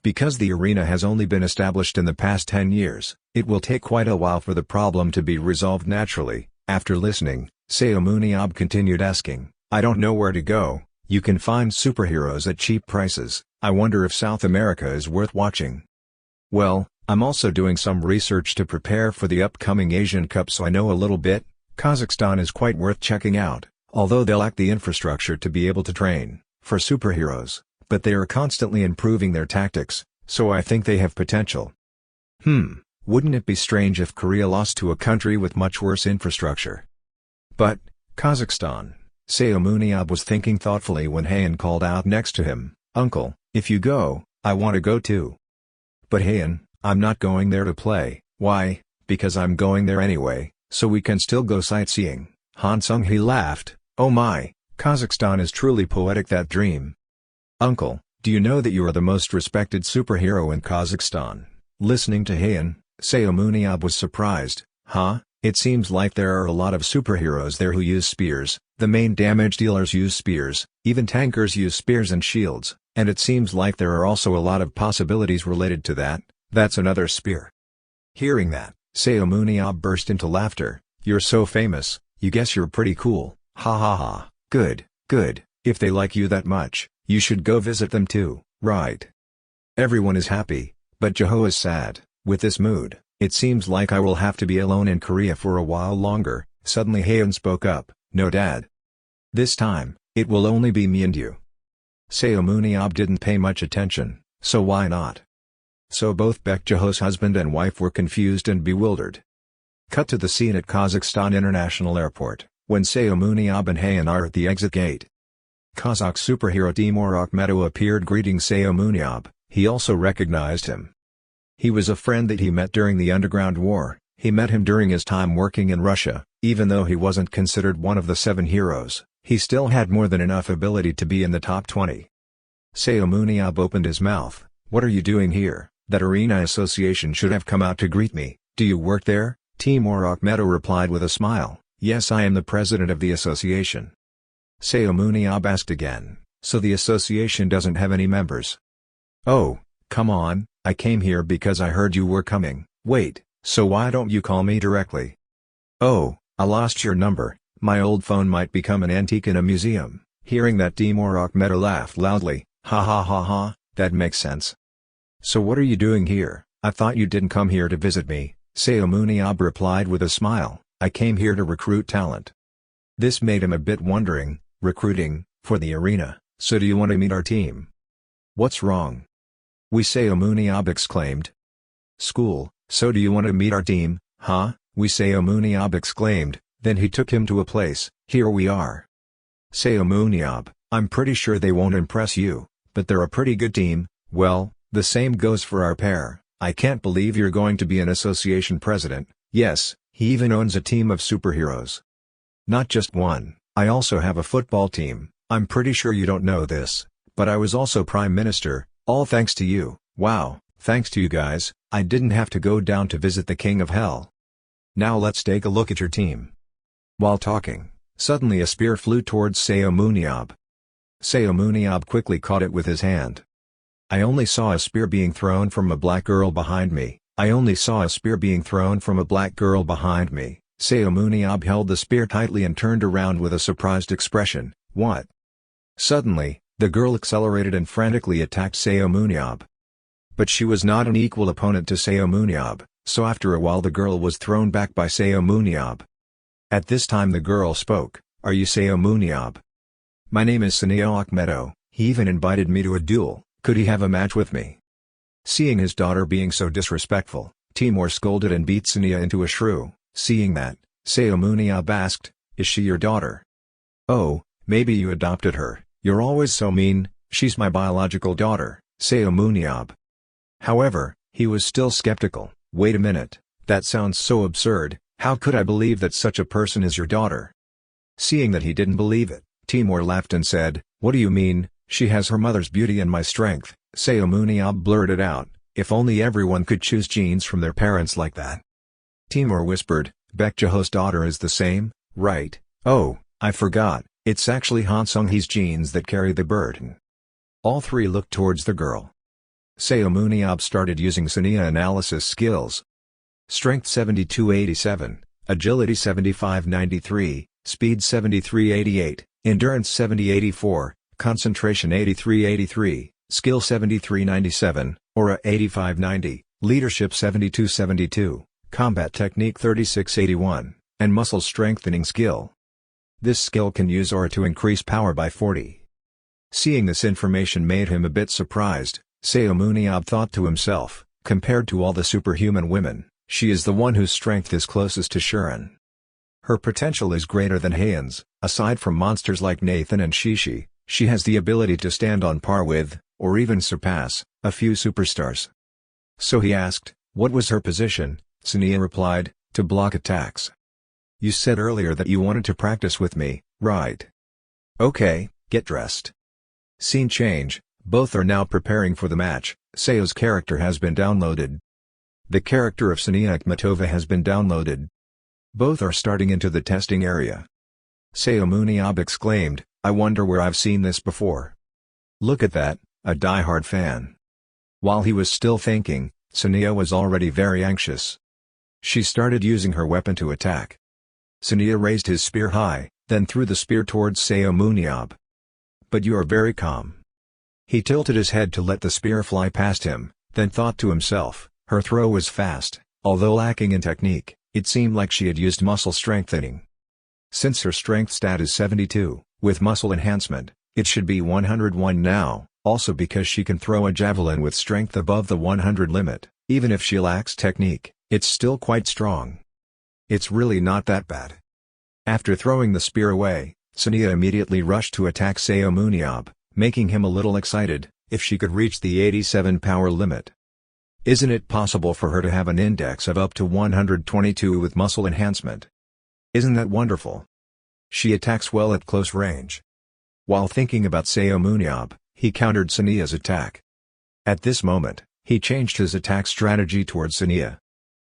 Because the arena has only been established in the past 10 years, it will take quite a while for the problem to be resolved naturally. After listening, Seomun Yob continued asking, I don't know where to go. You can find superheroes at cheap prices. I wonder if South America is worth watching. Well, I'm also doing some research to prepare for the upcoming Asian Cup, so I know a little bit. Kazakhstan is quite worth checking out, although they lack the infrastructure to be able to train for superheroes, but they are constantly improving their tactics, so I think they have potential. Wouldn't it be strange if Korea lost to a country with much worse infrastructure? But, Kazakhstan, Seomun Yob was thinking thoughtfully when Haeun called out next to him, Uncle, if you go, I want to go too. But Haeun, I'm not going there to play. Why? Because I'm going there anyway, so we can still go sightseeing. Han Sung-hee laughed, oh my, Kazakhstan is truly poetic, that dream. Uncle, do you know that you are the most respected superhero in Kazakhstan? Listening to Haeun, Seomun Yob was surprised. Huh? It seems like there are a lot of superheroes there who use spears. The main damage dealers use spears, even tankers use spears and shields, and it seems like there are also a lot of possibilities related to that. That's another spear. Hearing that, Seomun Yob burst into laughter. You're so famous, you guess you're pretty cool. Ha ha ha. Good, good. If they like you that much, you should go visit them too, right? Everyone is happy, but Jaho is sad. With this mood, it seems like I will have to be alone in Korea for a while longer. Suddenly Haeun spoke up, no dad. This time, it will only be me and you." Seomun Yob didn't pay much attention, so why not? So both Baek Jae-ho's husband and wife were confused and bewildered. Cut to the scene at Kazakhstan International Airport, when Seomun Yob and Haein are at the exit gate. Kazakh superhero Timur Akhmedov appeared greeting Seomun Yob. He also recognized him. He was a friend that he met during the Underground War. He met him during his time working in Russia. Even though he wasn't considered one of the 7 heroes, he still had more than enough ability to be in the top 20. Seomun Yob opened his mouth. "What are you doing here? That arena association should have come out to greet me. Do you work there?" Timur Akhmedov replied with a smile. "Yes, I am the president of the association." Seomun Yob asked again, "So the association doesn't have any members?" "Oh, come on, I came here because I heard you were coming." "Wait, so why don't you call me directly?" "Oh, I lost your number. My old phone might become an antique in a museum." Hearing that, Timur Akhmedov laughed loudly. "Ha ha ha ha, that makes sense. So what are you doing here? I thought you didn't come here to visit me." Seomun Yob replied with a smile. "I came here to recruit talent." This made him a bit wondering. "Recruiting, for the arena, so do you want to meet our team?" "What's wrong?" "We," Seomun Yob exclaimed. "School, so do you want to meet our team, huh?" "We," Seomun Yob exclaimed. Then he took him to a place. "Here we are." Seomun Yob, "I'm pretty sure they won't impress you, but they're a pretty good team." "Well, the same goes for our pair." "I can't believe you're going to be an association president." "Yes, he even owns a team of superheroes." "Not just one, I also have a football team. I'm pretty sure you don't know this, but I was also prime minister, all thanks to you." "Wow, thanks to you guys, I didn't have to go down to visit the King of Hell." "Now let's take a look at your team." While talking, suddenly a spear flew towards Seomun Yob. Seomun Yob quickly caught it with his hand. "I only saw a spear being thrown from a black girl behind me. I only saw a spear being thrown from a black girl behind me." Seomun Yob held the spear tightly and turned around with a surprised expression. "What?" Suddenly, the girl accelerated and frantically attacked Seomun Yob. But she was not an equal opponent to Seomun Yob, so after a while the girl was thrown back by Seomun Yob. At this time the girl spoke. "Are you Seomun Yob?" "My name is Sunio Akhmedov. He even invited me to a duel. Could he have a match with me?" Seeing his daughter being so disrespectful, Timur scolded and beat Sunia into a shrew. Seeing that, Seomun Yob asked, "Is she your daughter?" "Oh, maybe you adopted her. You're always so mean." "She's my biological daughter, Seomun Yob." However, he was still skeptical. "Wait a minute, that sounds so absurd. How could I believe that such a person is your daughter?" Seeing that he didn't believe it, Timur laughed and said, "What do you mean? She has her mother's beauty and my strength." Seomun Yob blurted out, "If only everyone could choose genes from their parents like that." Timur whispered, "Baek Jae-ho's daughter is the same, right?" "Oh, I forgot, it's actually Han Sung-hee's genes that carry the burden." All three looked towards the girl. Seomun Yob started using Sunia analysis skills. Strength 7287, Agility 7593, Speed 7388, Endurance 7084, Concentration 8383, Skill 7397, Aura 8590, Leadership 7272, Combat Technique 3681, and Muscle Strengthening Skill. This skill can use Aura to increase power by 40. Seeing this information made him a bit surprised. Seomun Yob thought to himself, compared to all the superhuman women, she is the one whose strength is closest to Shuren. Her potential is greater than Haein's. Aside from monsters like Nathan and Shishi, she has the ability to stand on par with, or even surpass, a few superstars. So he asked, what was her position? Sunia replied, to block attacks. You said earlier that you wanted to practice with me, right? Okay, get dressed. Scene change, both are now preparing for the match. Seo's character has been downloaded. The character of Sunia Akhmetova has been downloaded. Both are starting into the testing area. Seomun Yob exclaimed, I wonder where I've seen this before. Look at that, a die-hard fan. While he was still thinking, Sunia was already very anxious. She started using her weapon to attack. Sunia raised his spear high, then threw the spear towards Seomun Yob. But you are very calm. He tilted his head to let the spear fly past him, then thought to himself, her throw was fast, although lacking in technique, it seemed like she had used muscle strengthening. Since her strength stat is 72, With muscle enhancement, it should be 101 now, also because she can throw a javelin with strength above the 100 limit. Even if she lacks technique, it's still quite strong. It's really not that bad. After throwing the spear away, Sania immediately rushed to attack Seomun Yob, making him a little excited, if she could reach the 87 power limit. Isn't it possible for her to have an index of up to 122 with muscle enhancement? Isn't that wonderful? She attacks well at close range. While thinking about Seomun Yob, he countered Sania's attack. At this moment, he changed his attack strategy towards Sania.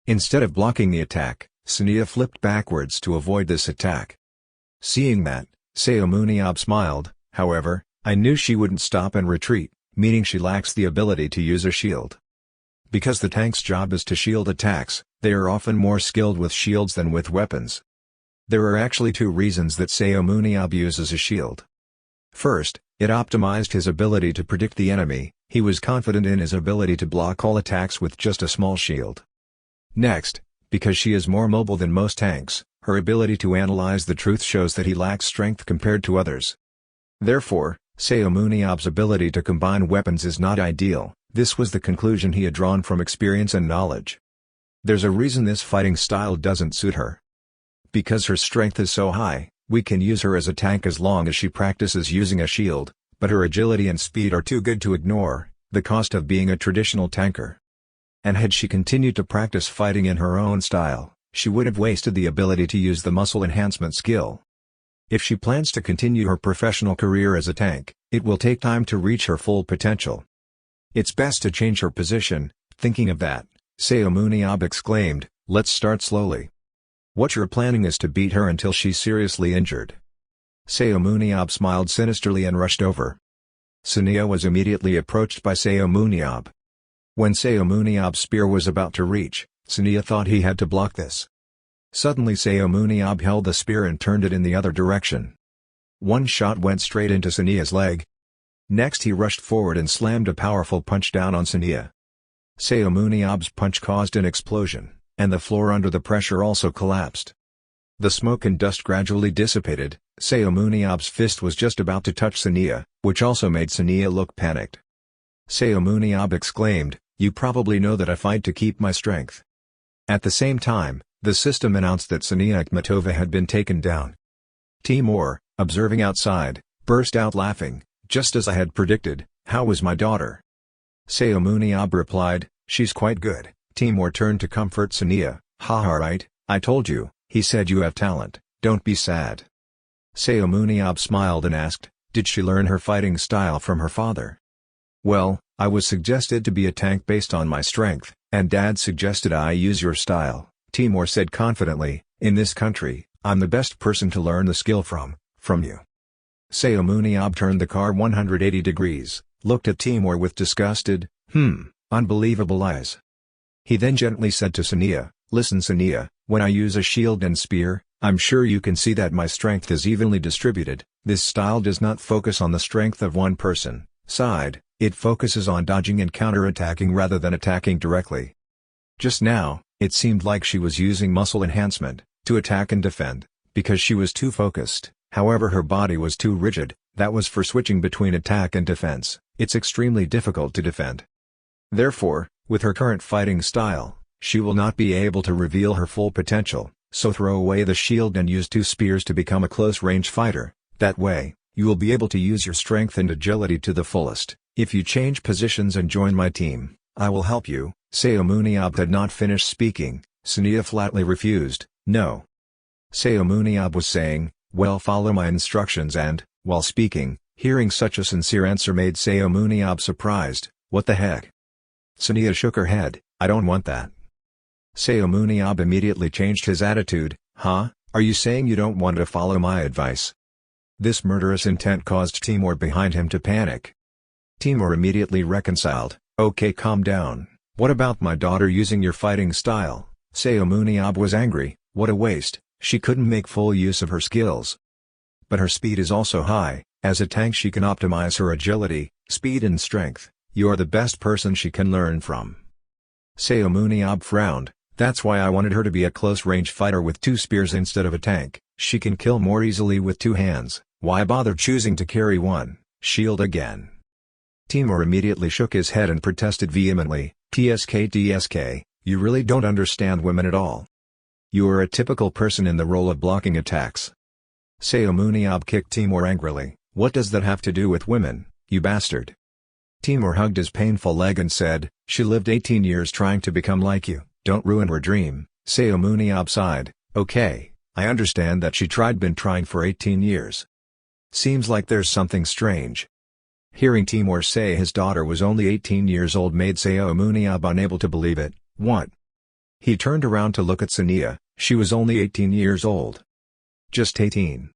Instead of blocking the attack, Sania flipped backwards to avoid this attack. Seeing that, Seomun Yob smiled. However, I knew she wouldn't stop and retreat, meaning she lacks the ability to use a shield. Because the tank's job is to shield attacks, they are often more skilled with shields than with weapons. There are actually two reasons that Seomun Yob uses a shield. First, it optimized his ability to predict the enemy. He was confident in his ability to block all attacks with just a small shield. Next, because she is more mobile than most tanks, her ability to analyze the truth shows that he lacks strength compared to others. Therefore, Seomun Yob's ability to combine weapons is not ideal. This was the conclusion he had drawn from experience and knowledge. There's a reason this fighting style doesn't suit her. Because her strength is so high, we can use her as a tank as long as she practices using a shield, but her agility and speed are too good to ignore, the cost of being a traditional tanker. And had she continued to practice fighting in her own style, she would have wasted the ability to use the muscle enhancement skill. If she plans to continue her professional career as a tank, it will take time to reach her full potential. It's best to change her position. Thinking of that, Seomun Yob exclaimed, "Let's start slowly. What you're planning is to beat her until she's seriously injured." Seomun Yob smiled sinisterly and rushed over. Sania was immediately approached by Seomun Yob. When Seomun Yob's spear was about to reach, Sania thought he had to block this. Suddenly Seomun Yob held the spear and turned it in the other direction. One shot went straight into Sania's leg. Next he rushed forward and slammed a powerful punch down on Sania. Seomun Yob's punch caused an explosion, and the floor under the pressure also collapsed. The smoke and dust gradually dissipated. Seomun Yob's fist was just about to touch Sania, which also made Sania look panicked. Seomun Yob exclaimed, "You probably know that I fight to keep my strength." At the same time, the system announced that Sania Akhmatova had been taken down. Timur, observing outside, burst out laughing. "Just as I had predicted, how was my daughter?" Seomun Yob replied, "She's quite good." Timur turned to comfort Sania. "Haha, right, I told you," he said, "you have talent, don't be sad." Seomun Yob smiled and asked, "Did she learn her fighting style from her father?" "Well, I was suggested to be a tank based on my strength, and Dad suggested I use your style," Timur said confidently. "In this country, I'm the best person to learn the skill from you." Seomun Yob turned the car 180 degrees, looked at Timur with disgusted, unbelievable eyes. He then gently said to Sania, "Listen Sania, when I use a shield and spear, I'm sure you can see that my strength is evenly distributed. This style does not focus on the strength of one person side, it focuses on dodging and counter-attacking rather than attacking directly." Just now, it seemed like she was using muscle enhancement to attack and defend, because she was too focused. However, her body was too rigid. That was for switching between attack and defense. It's extremely difficult to defend. Therefore, with her current fighting style, she will not be able to reveal her full potential, so throw away the shield and use 2 spears to become a close-range fighter. That way, you will be able to use your strength and agility to the fullest. If you change positions and join my team, I will help you. Seomun Yob had not finished speaking. Sania flatly refused, "No." Seomun Yob was saying, "Well, follow my instructions," and, while speaking, hearing such a sincere answer made Seomun Yob surprised. "What the heck?" Sania shook her head, "I don't want that." Seomun Yob immediately changed his attitude. "Huh? Are you saying you don't want to follow my advice?" This murderous intent caused Timur behind him to panic. Timur immediately reconciled. "Okay, calm down. What about my daughter using your fighting style?" Seomun Yob was angry. "What a waste. She couldn't make full use of her skills. But her speed is also high. As a tank she can optimize her agility, speed and strength. You're the best person she can learn from." Seomun Yob frowned. "That's why I wanted her to be a close-range fighter with 2 spears instead of a tank. She can kill more easily with 2 hands, Why bother choosing to carry one shield again? Timur immediately shook his head and protested vehemently, TSK, you really don't understand women at all. You are a typical person in the role of blocking attacks. Seomun Yob kicked Timur angrily, what does that have to do with women, you bastard? Timur hugged his painful leg and said, she lived 18 years trying to become like you, don't ruin her dream. Seomun Yob sighed, okay, I understand that she been trying for 18 years. Seems like there's something strange. Hearing Timur say his daughter was only 18 years old made Seomun Yob unable to believe it. What? He turned around to look at Sania, she was only 18 years old. Just 18.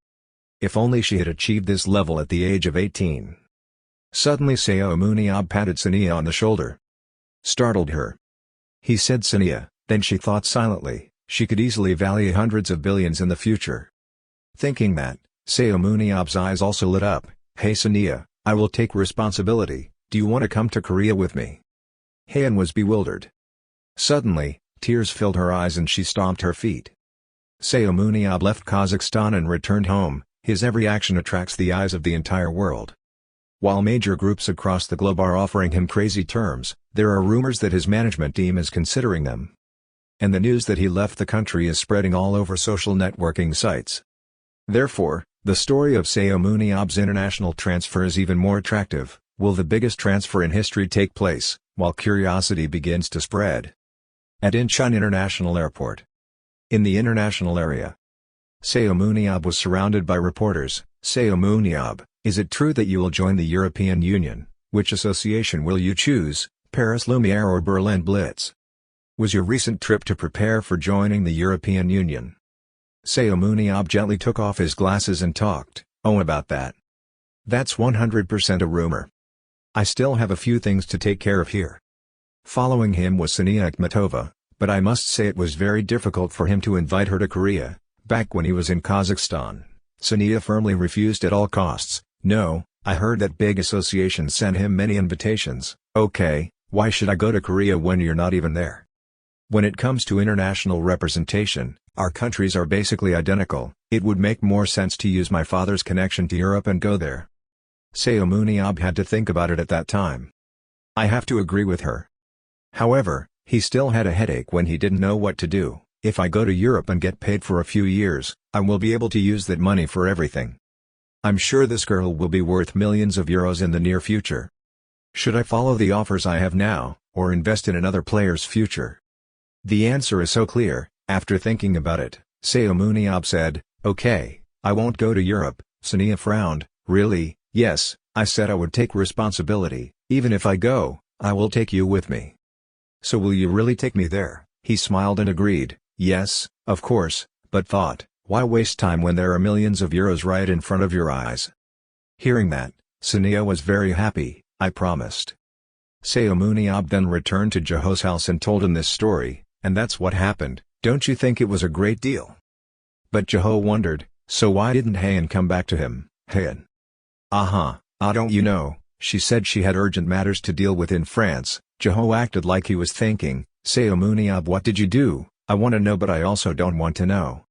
If only she had achieved this level at the age of 18. Suddenly Seomun Yob patted Sania on the shoulder. Startled her. He said Sania, then she thought silently, she could easily value hundreds of billions in the future. Thinking that, Seomun Yob's eyes also lit up, hey Sania, I will take responsibility, do you want to come to Korea with me? Haeun was bewildered. Suddenly, tears filled her eyes and she stomped her feet. Seomun Yob left Kazakhstan and returned home, his every action attracts the eyes of the entire world. While major groups across the globe are offering him crazy terms, there are rumors that his management team is considering them. And the news that he left the country is spreading all over social networking sites. Therefore, the story of Seomun Yob's international transfer is even more attractive. Will the biggest transfer in history take place, while curiosity begins to spread? At Incheon International Airport. In the international area, Seomun Yob was surrounded by reporters. Seomun Yob, is it true that you will join the European Union? Which association will you choose, Paris Lumiere or Berlin Blitz? Was your recent trip to prepare for joining the European Union? Seomun Yob gently took off his glasses and talked, oh about that. That's 100% a rumor. I still have a few things to take care of here. Following him was Sania Akhmatova, but I must say it was very difficult for him to invite her to Korea. Back when he was in Kazakhstan, Sania firmly refused at all costs. No, I heard that big associations sent him many invitations. Okay, why should I go to Korea when you're not even there? When it comes to international representation, our countries are basically identical. It would make more sense to use my father's connection to Europe and go there. Seomun Yob had to think about it at that time. I have to agree with her. However, he still had a headache when he didn't know what to do. If I go to Europe and get paid for a few years, I will be able to use that money for everything. I'm sure this girl will be worth millions of euros in the near future. Should I follow the offers I have now, or invest in another player's future? The answer is so clear. After thinking about it, Seomun Yob said, okay, I won't go to Europe. Sania frowned, really? Yes, I said I would take responsibility. Even if I go, I will take you with me. So will you really take me there? He smiled and agreed. Yes, of course, but thought, why waste time when there are millions of euros right in front of your eyes? Hearing that, Sania was very happy. I promised. Seomun Yob then returned to Jaho's house and told him this story, and that's what happened. Don't you think it was a great deal? But Jaho wondered, so why didn't Haeun come back to him? Haeun. Don't you know, she said she had urgent matters to deal with in France. Jaho acted like he was thinking, Seomun Yob, what did you do? I want to know, but I also don't want to know.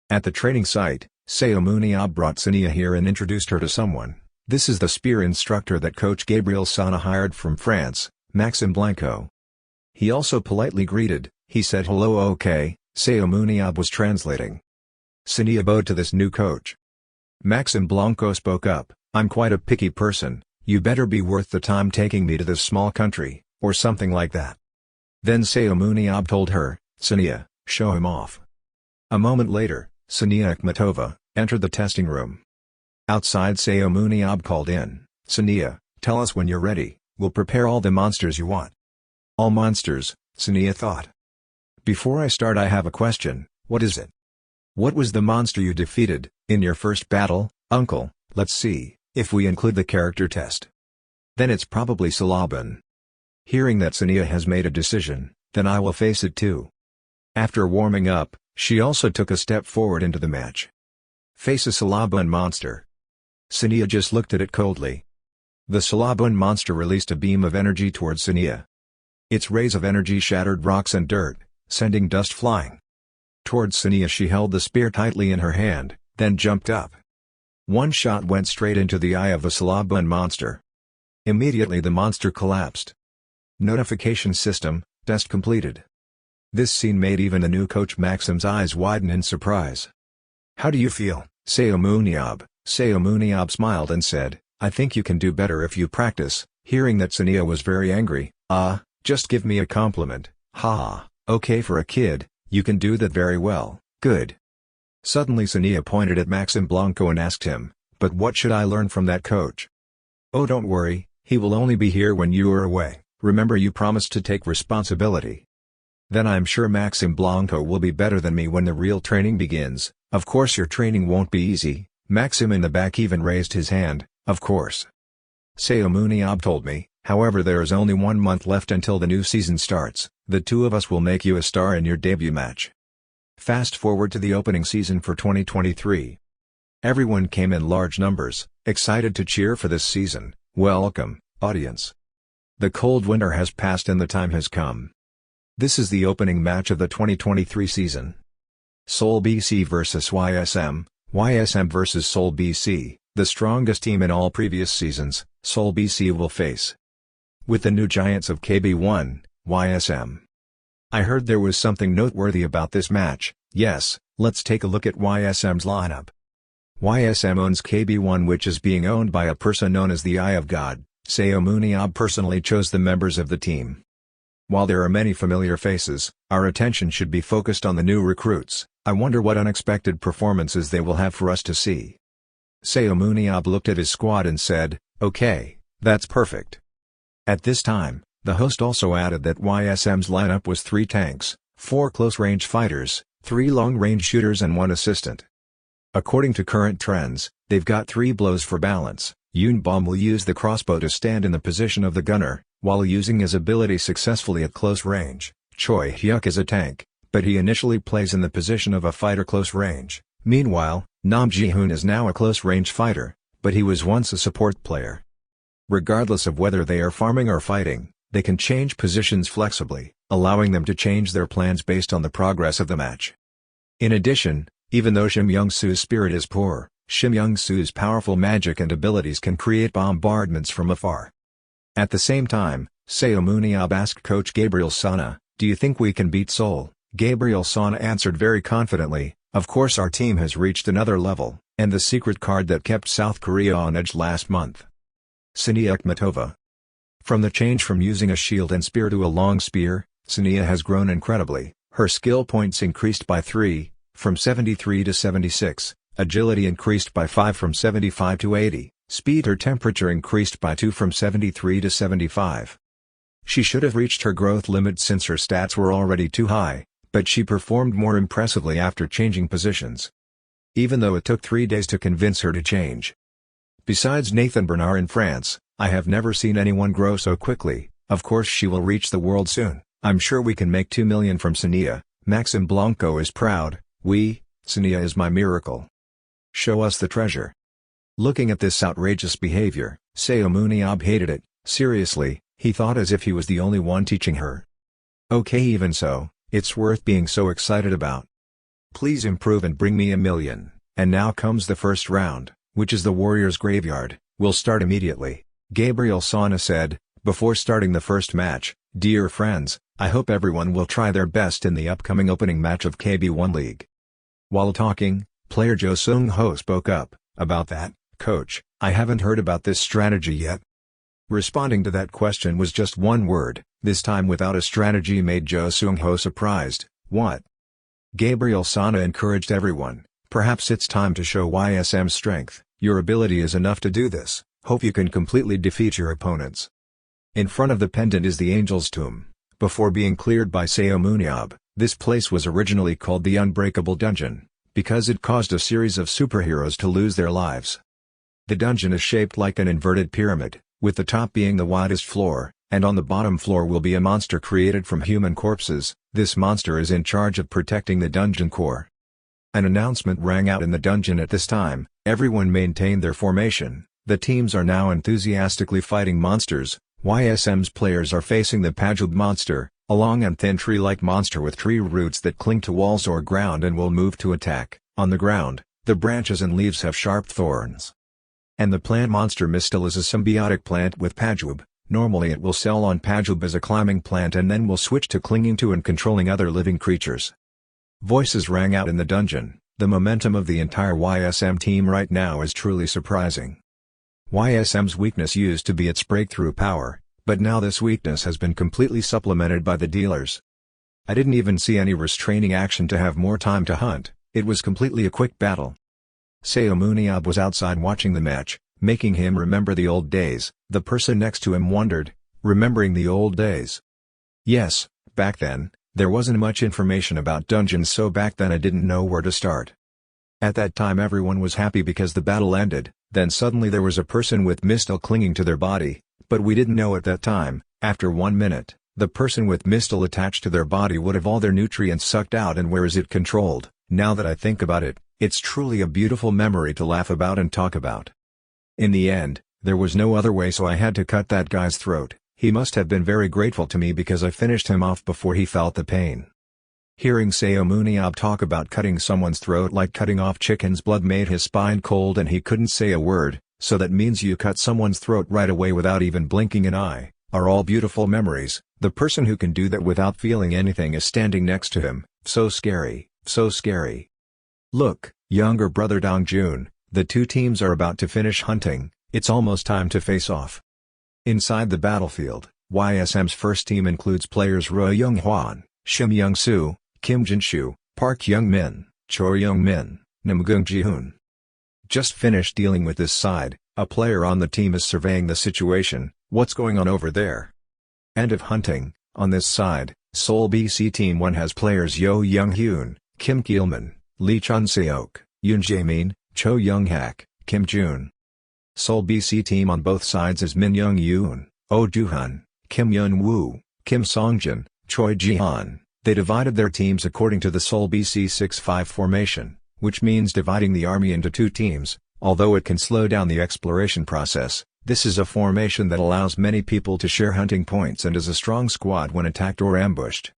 At the training site, Seomun Yob brought Sania here and introduced her to someone. This is the spear instructor that Coach Gabriel Sana hired from France, Maxime Blanco. He also politely greeted. He said hello. Okay, Seomun Yob was translating. Sania bowed to this new coach. Maxime Blanco spoke up, I'm quite a picky person, you better be worth the time taking me to this small country, or something like that. Then Seomun Yob told her, Sania, show him off. A moment later, Sania Akhmatova entered the testing room. Outside, Seomun Yob called in, Sania, tell us when you're ready, we'll prepare all the monsters you want. All monsters, Sania thought. Before I start, I have a question. What is it? What was the monster you defeated in your first battle, uncle? Let's see, if we include the character test. Then it's probably Salaban. Hearing that Sania has made a decision, then I will face it too. After warming up, she also took a step forward into the match. Face a Salaban monster. Sania just looked at it coldly. The Salaban monster released a beam of energy towards Sania. Its rays of energy shattered rocks and dirt, sending dust flying. Towards Sania she held the spear tightly in her hand, then jumped up. One shot went straight into the eye of the Salabun monster. Immediately the monster collapsed. Notification system, test completed. This scene made even the new coach Maxim's eyes widen in surprise. "How do you feel, Seomun Yob?" Seomun Yob smiled and said, "I think you can do better if you practice." Hearing that, Sania was very angry. Just give me a compliment, haha, okay, for a kid, you can do that very well, good." Suddenly Sania pointed at Maxim Blanco and asked him, "But what should I learn from that coach?" "Oh, don't worry, he will only be here when you are away, remember you promised to take responsibility." "Then I'm sure Maxim Blanco will be better than me when the real training begins." "Of course your training won't be easy." Maxim in the back even raised his hand, "Of course. Seomun Yob told me, however there is only 1 month left until the new season starts, the two of us will make you a star in your debut match." Fast forward to the opening season for 2023. Everyone came in large numbers, excited to cheer for this season. Welcome, audience. The cold winter has passed and the time has come. This is the opening match of the 2023 season. Seoul BC vs YSM, YSM vs Seoul BC, the strongest team in all previous seasons, Seoul BC will face with the new giants of KB1, YSM. I heard there was something noteworthy about this match. Yes, let's take a look at YSM's lineup. YSM owns KB1, which is being owned by a person known as the Eye of God. Seomun Yob personally chose the members of the team. While there are many familiar faces, our attention should be focused on the new recruits. I wonder what unexpected performances they will have for us to see. Seomun Yob looked at his squad and said, "Okay, that's perfect." At this time, the host also added that YSM's lineup was 3 tanks, 4 close-range fighters, 3 long-range shooters and 1 assistant. According to current trends, they've got 3 blows for balance. Yoon Bom will use the crossbow to stand in the position of the gunner, while using his ability successfully at close range. Choi Hyuk is a tank, but he initially plays in the position of a fighter close range. Meanwhile, Nam Ji-hoon is now a close-range fighter, but he was once a support player. Regardless of whether they are farming or fighting, they can change positions flexibly, allowing them to change their plans based on the progress of the match. In addition, even though Shim Young-soo's spirit is poor, Shim Young-soo's powerful magic and abilities can create bombardments from afar. At the same time, Seomun Yob asked Coach Gabriel Sana, "Do you think we can beat Seoul?" Gabriel Sana answered very confidently, "Of course our team has reached another level, and the secret card that kept South Korea on edge last month." Sania Akhmatova. From the change from using a shield and spear to a long spear, Sania has grown incredibly. Her skill points increased by 3, from 73 to 76, agility increased by 5 from 75 to 80, speed or temperature increased by 2 from 73 to 75. She should have reached her growth limit since her stats were already too high, but she performed more impressively after changing positions. Even though it took 3 days to convince her to change. Besides Nathan Bernard in France, I have never seen anyone grow so quickly. Of course she will reach the world soon. I'm sure we can make 2 million from Sania. Maxim Blanco is proud. Sania is my miracle. Show us the treasure. Looking at this outrageous behavior, Seomun Yob hated it. Seriously, he thought as if he was the only one teaching her. Okay, even so, it's worth being so excited about. Please improve and bring me 1 million. And now comes the first round, which is the Warriors' Graveyard. We'll start immediately. Gabriel Sana said, before starting the first match, "Dear friends, I hope everyone will try their best in the upcoming opening match of KB1 League." While talking, player Jo Sung-ho spoke up, "About that, coach, I haven't heard about this strategy yet." Responding to that question was just one word, this time without a strategy, made Jo Sung-ho surprised. What? Gabriel Sana encouraged everyone, "Perhaps it's time to show YSM's strength. Your ability is enough to do this. Hope you can completely defeat your opponents." In front of the pendant is the Angel's Tomb. Before being cleared by Seomun Yob, this place was originally called the Unbreakable Dungeon, because it caused a series of superheroes to lose their lives. The dungeon is shaped like an inverted pyramid, with the top being the widest floor, and on the bottom floor will be a monster created from human corpses. This monster is in charge of protecting the dungeon core. An announcement rang out in the dungeon at this time. Everyone maintained their formation. The teams are now enthusiastically fighting monsters. YSM's players are facing the Pajub monster, a long and thin tree-like monster with tree roots that cling to walls or ground and will move to attack. On the ground, The branches and leaves have sharp thorns. And the plant monster Mistle is a symbiotic plant with Pajub. Normally it will sell on Pajub as a climbing plant and then will switch to clinging to and controlling other living creatures. Voices rang out in the dungeon. The momentum of the entire YSM team right now is truly surprising. YSM's weakness used to be its breakthrough power, but now this weakness has been completely supplemented by the dealers. I didn't even see any restraining action to have more time to hunt, it was completely a quick battle. Seomun Yob was outside watching the match, making him remember the old days. The person next to him wondered, remembering the old days. Yes, back then, there wasn't much information about dungeons, so back then I didn't know where to start. At that time everyone was happy because the battle ended, then suddenly there was a person with Mistle clinging to their body, but we didn't know at that time. After 1 minute, the person with Mistle attached to their body would have all their nutrients sucked out, and where is it controlled? Now that I think about it, it's truly a beautiful memory to laugh about and talk about. In the end, there was no other way, so I had to cut that guy's throat. He must have been very grateful to me because I finished him off before he felt the pain. Hearing Seomun Yob talk about cutting someone's throat like cutting off chicken's blood made his spine cold, and he couldn't say a word, so that means you cut someone's throat right away without even blinking an eye, are all beautiful memories. The person who can do that without feeling anything is standing next to him. So scary, so scary. Look, younger brother Dongjun, the two teams are about to finish hunting, it's almost time to face off. Inside the battlefield, YSM's first team includes players Ro Young-hwan, Shim Young-soo, Kim Jin-shu, Park Young-min, Choi Young-min, Nam Gung-ji-hoon. Just finished dealing with this side, a player on the team is surveying the situation. What's going on over there? End of hunting. On this side, Seoul BC Team 1 has players Yo Young-hyun, Kim Kielman, Lee Chun-seok, Yoon Jae-min, Cho Young-hak, Kim Jun. Seoul BC Team on both sides is Min Young-yoon, Oh Doo-hun, Kim Yeon-woo, Kim Songjin, Choi Ji-han. They divided their teams according to the Seoul BC 6-5 formation, which means dividing the army into two teams. Although it can slow down the exploration process, this is a formation that allows many people to share hunting points and is a strong squad when attacked or ambushed.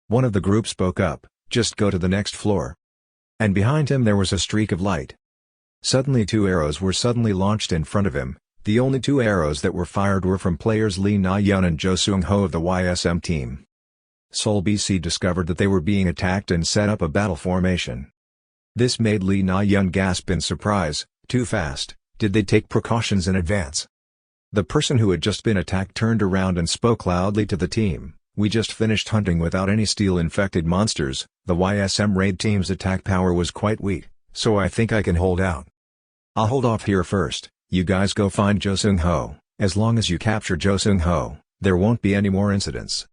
One of the group spoke up, "Just go to the next floor." And behind him there was a streak of light. Suddenly two arrows were suddenly launched in front of him. The only two arrows that were fired were from players Lee Na-yeon and Jo Seung-ho of the YSM team. Seoul BC discovered that they were being attacked and set up a battle formation. This made Lee Na-yeon gasp in surprise. Too fast, did they take precautions in advance? The person who had just been attacked turned around and spoke loudly to the team. "We just finished hunting without any steel-infected monsters. The YSM raid team's attack power was quite weak, so I think I can hold out. I'll hold off here first. You guys go find Jo Seung-ho. As long as you capture Jo Seung-ho, there won't be any more incidents."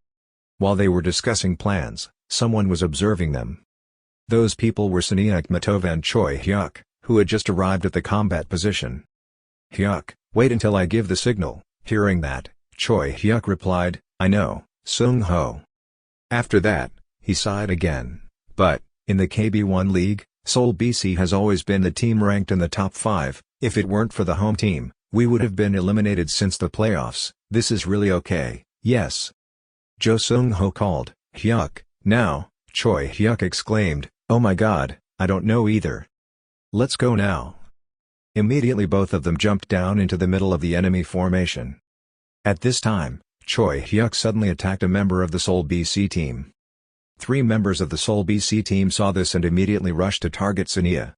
While they were discussing plans, someone was observing them. Those people were Sania Akhmatova and Choi Hyuk, who had just arrived at the combat position. "Hyuk, wait until I give the signal." Hearing that, Choi Hyuk replied, "I know, Seung-ho." After that, he sighed again. But, in the KB1 League, Seoul BC has always been the team ranked in the top 5, if it weren't for the home team, we would have been eliminated since the playoffs. This is really okay, yes. Jo Seung-ho called, "Hyuk, now." Choi Hyuk exclaimed, "Oh my god, I don't know either. Let's go now." Immediately both of them jumped down into the middle of the enemy formation. At this time, Choi Hyuk suddenly attacked a member of the Seoul BC team. 3 members of the Seoul BC team saw this and immediately rushed to target Sania.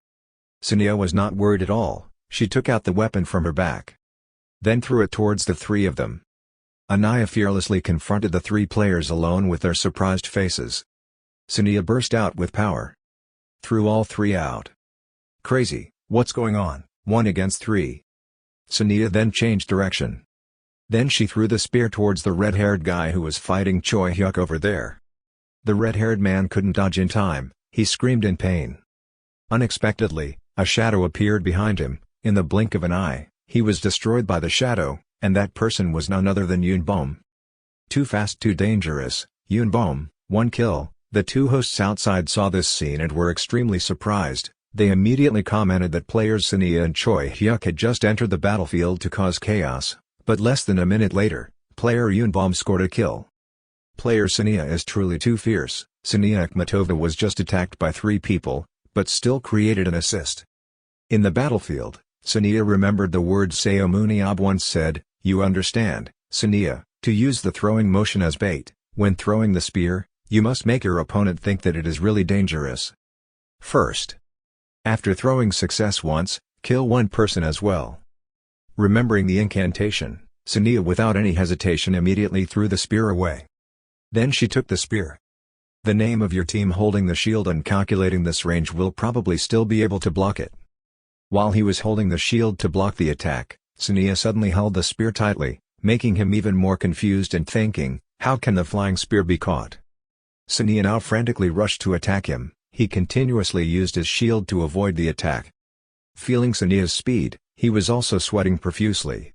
Sania was not worried at all. She took out the weapon from her back. Then threw it towards the 3 of them. Anaya fearlessly confronted the 3 players alone with their surprised faces. Sania burst out with power. Threw all 3 out. "Crazy, what's going on? 1 against 3. Sania then changed direction. Then she threw the spear towards the red-haired guy who was fighting Choi Hyuk over there. The red-haired man couldn't dodge in time, he screamed in pain. Unexpectedly, a shadow appeared behind him. In the blink of an eye, he was destroyed by the shadow, and that person was none other than Yoon Bom. Too fast, too dangerous, Yoon Bom, 1 kill. The 2 hosts outside saw this scene and were extremely surprised. They immediately commented that players Sania and Choi Hyuk had just entered the battlefield to cause chaos, but less than a minute later, player Yoon Bom scored a kill. Player Sania is truly too fierce. Sania Akhmatova was just attacked by 3 people, but still created an assist. In the battlefield, Sania remembered the words Seomun Yob once said, "You understand, Sania, to use the throwing motion as bait, when throwing the spear, you must make your opponent think that it is really dangerous. First, after throwing success once, kill one person as well." Remembering the incantation, Sania without any hesitation immediately threw the spear away. Then she took the spear. The name of your team holding the shield and calculating this range will probably still be able to block it. While he was holding the shield to block the attack, Sania suddenly held the spear tightly, making him even more confused and thinking, how can the flying spear be caught? Sania now frantically rushed to attack him. He continuously used his shield to avoid the attack. Feeling Sania's speed, he was also sweating profusely.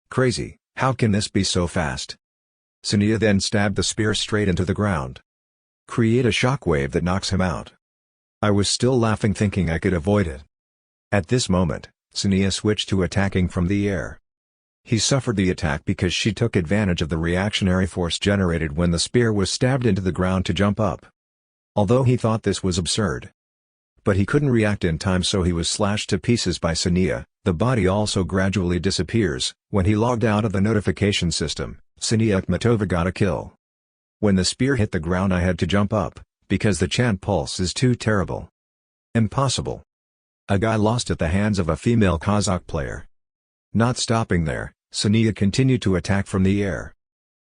Crazy, how can this be so fast? Sania then stabbed the spear straight into the ground. Create a shockwave that knocks him out. I was still laughing thinking I could avoid it. At this moment, Sania switched to attacking from the air. He suffered the attack because she took advantage of the reactionary force generated when the spear was stabbed into the ground to jump up. Although he thought this was absurd. But he couldn't react in time, so he was slashed to pieces by Sania. The body also gradually disappears. When he logged out of the notification system, Sania Akhmatova got a kill. When the spear hit the ground I had to jump up, because the chant pulse is too terrible. Impossible. A guy lost at the hands of a female Kazakh player. Not stopping there, Sania continued to attack from the air.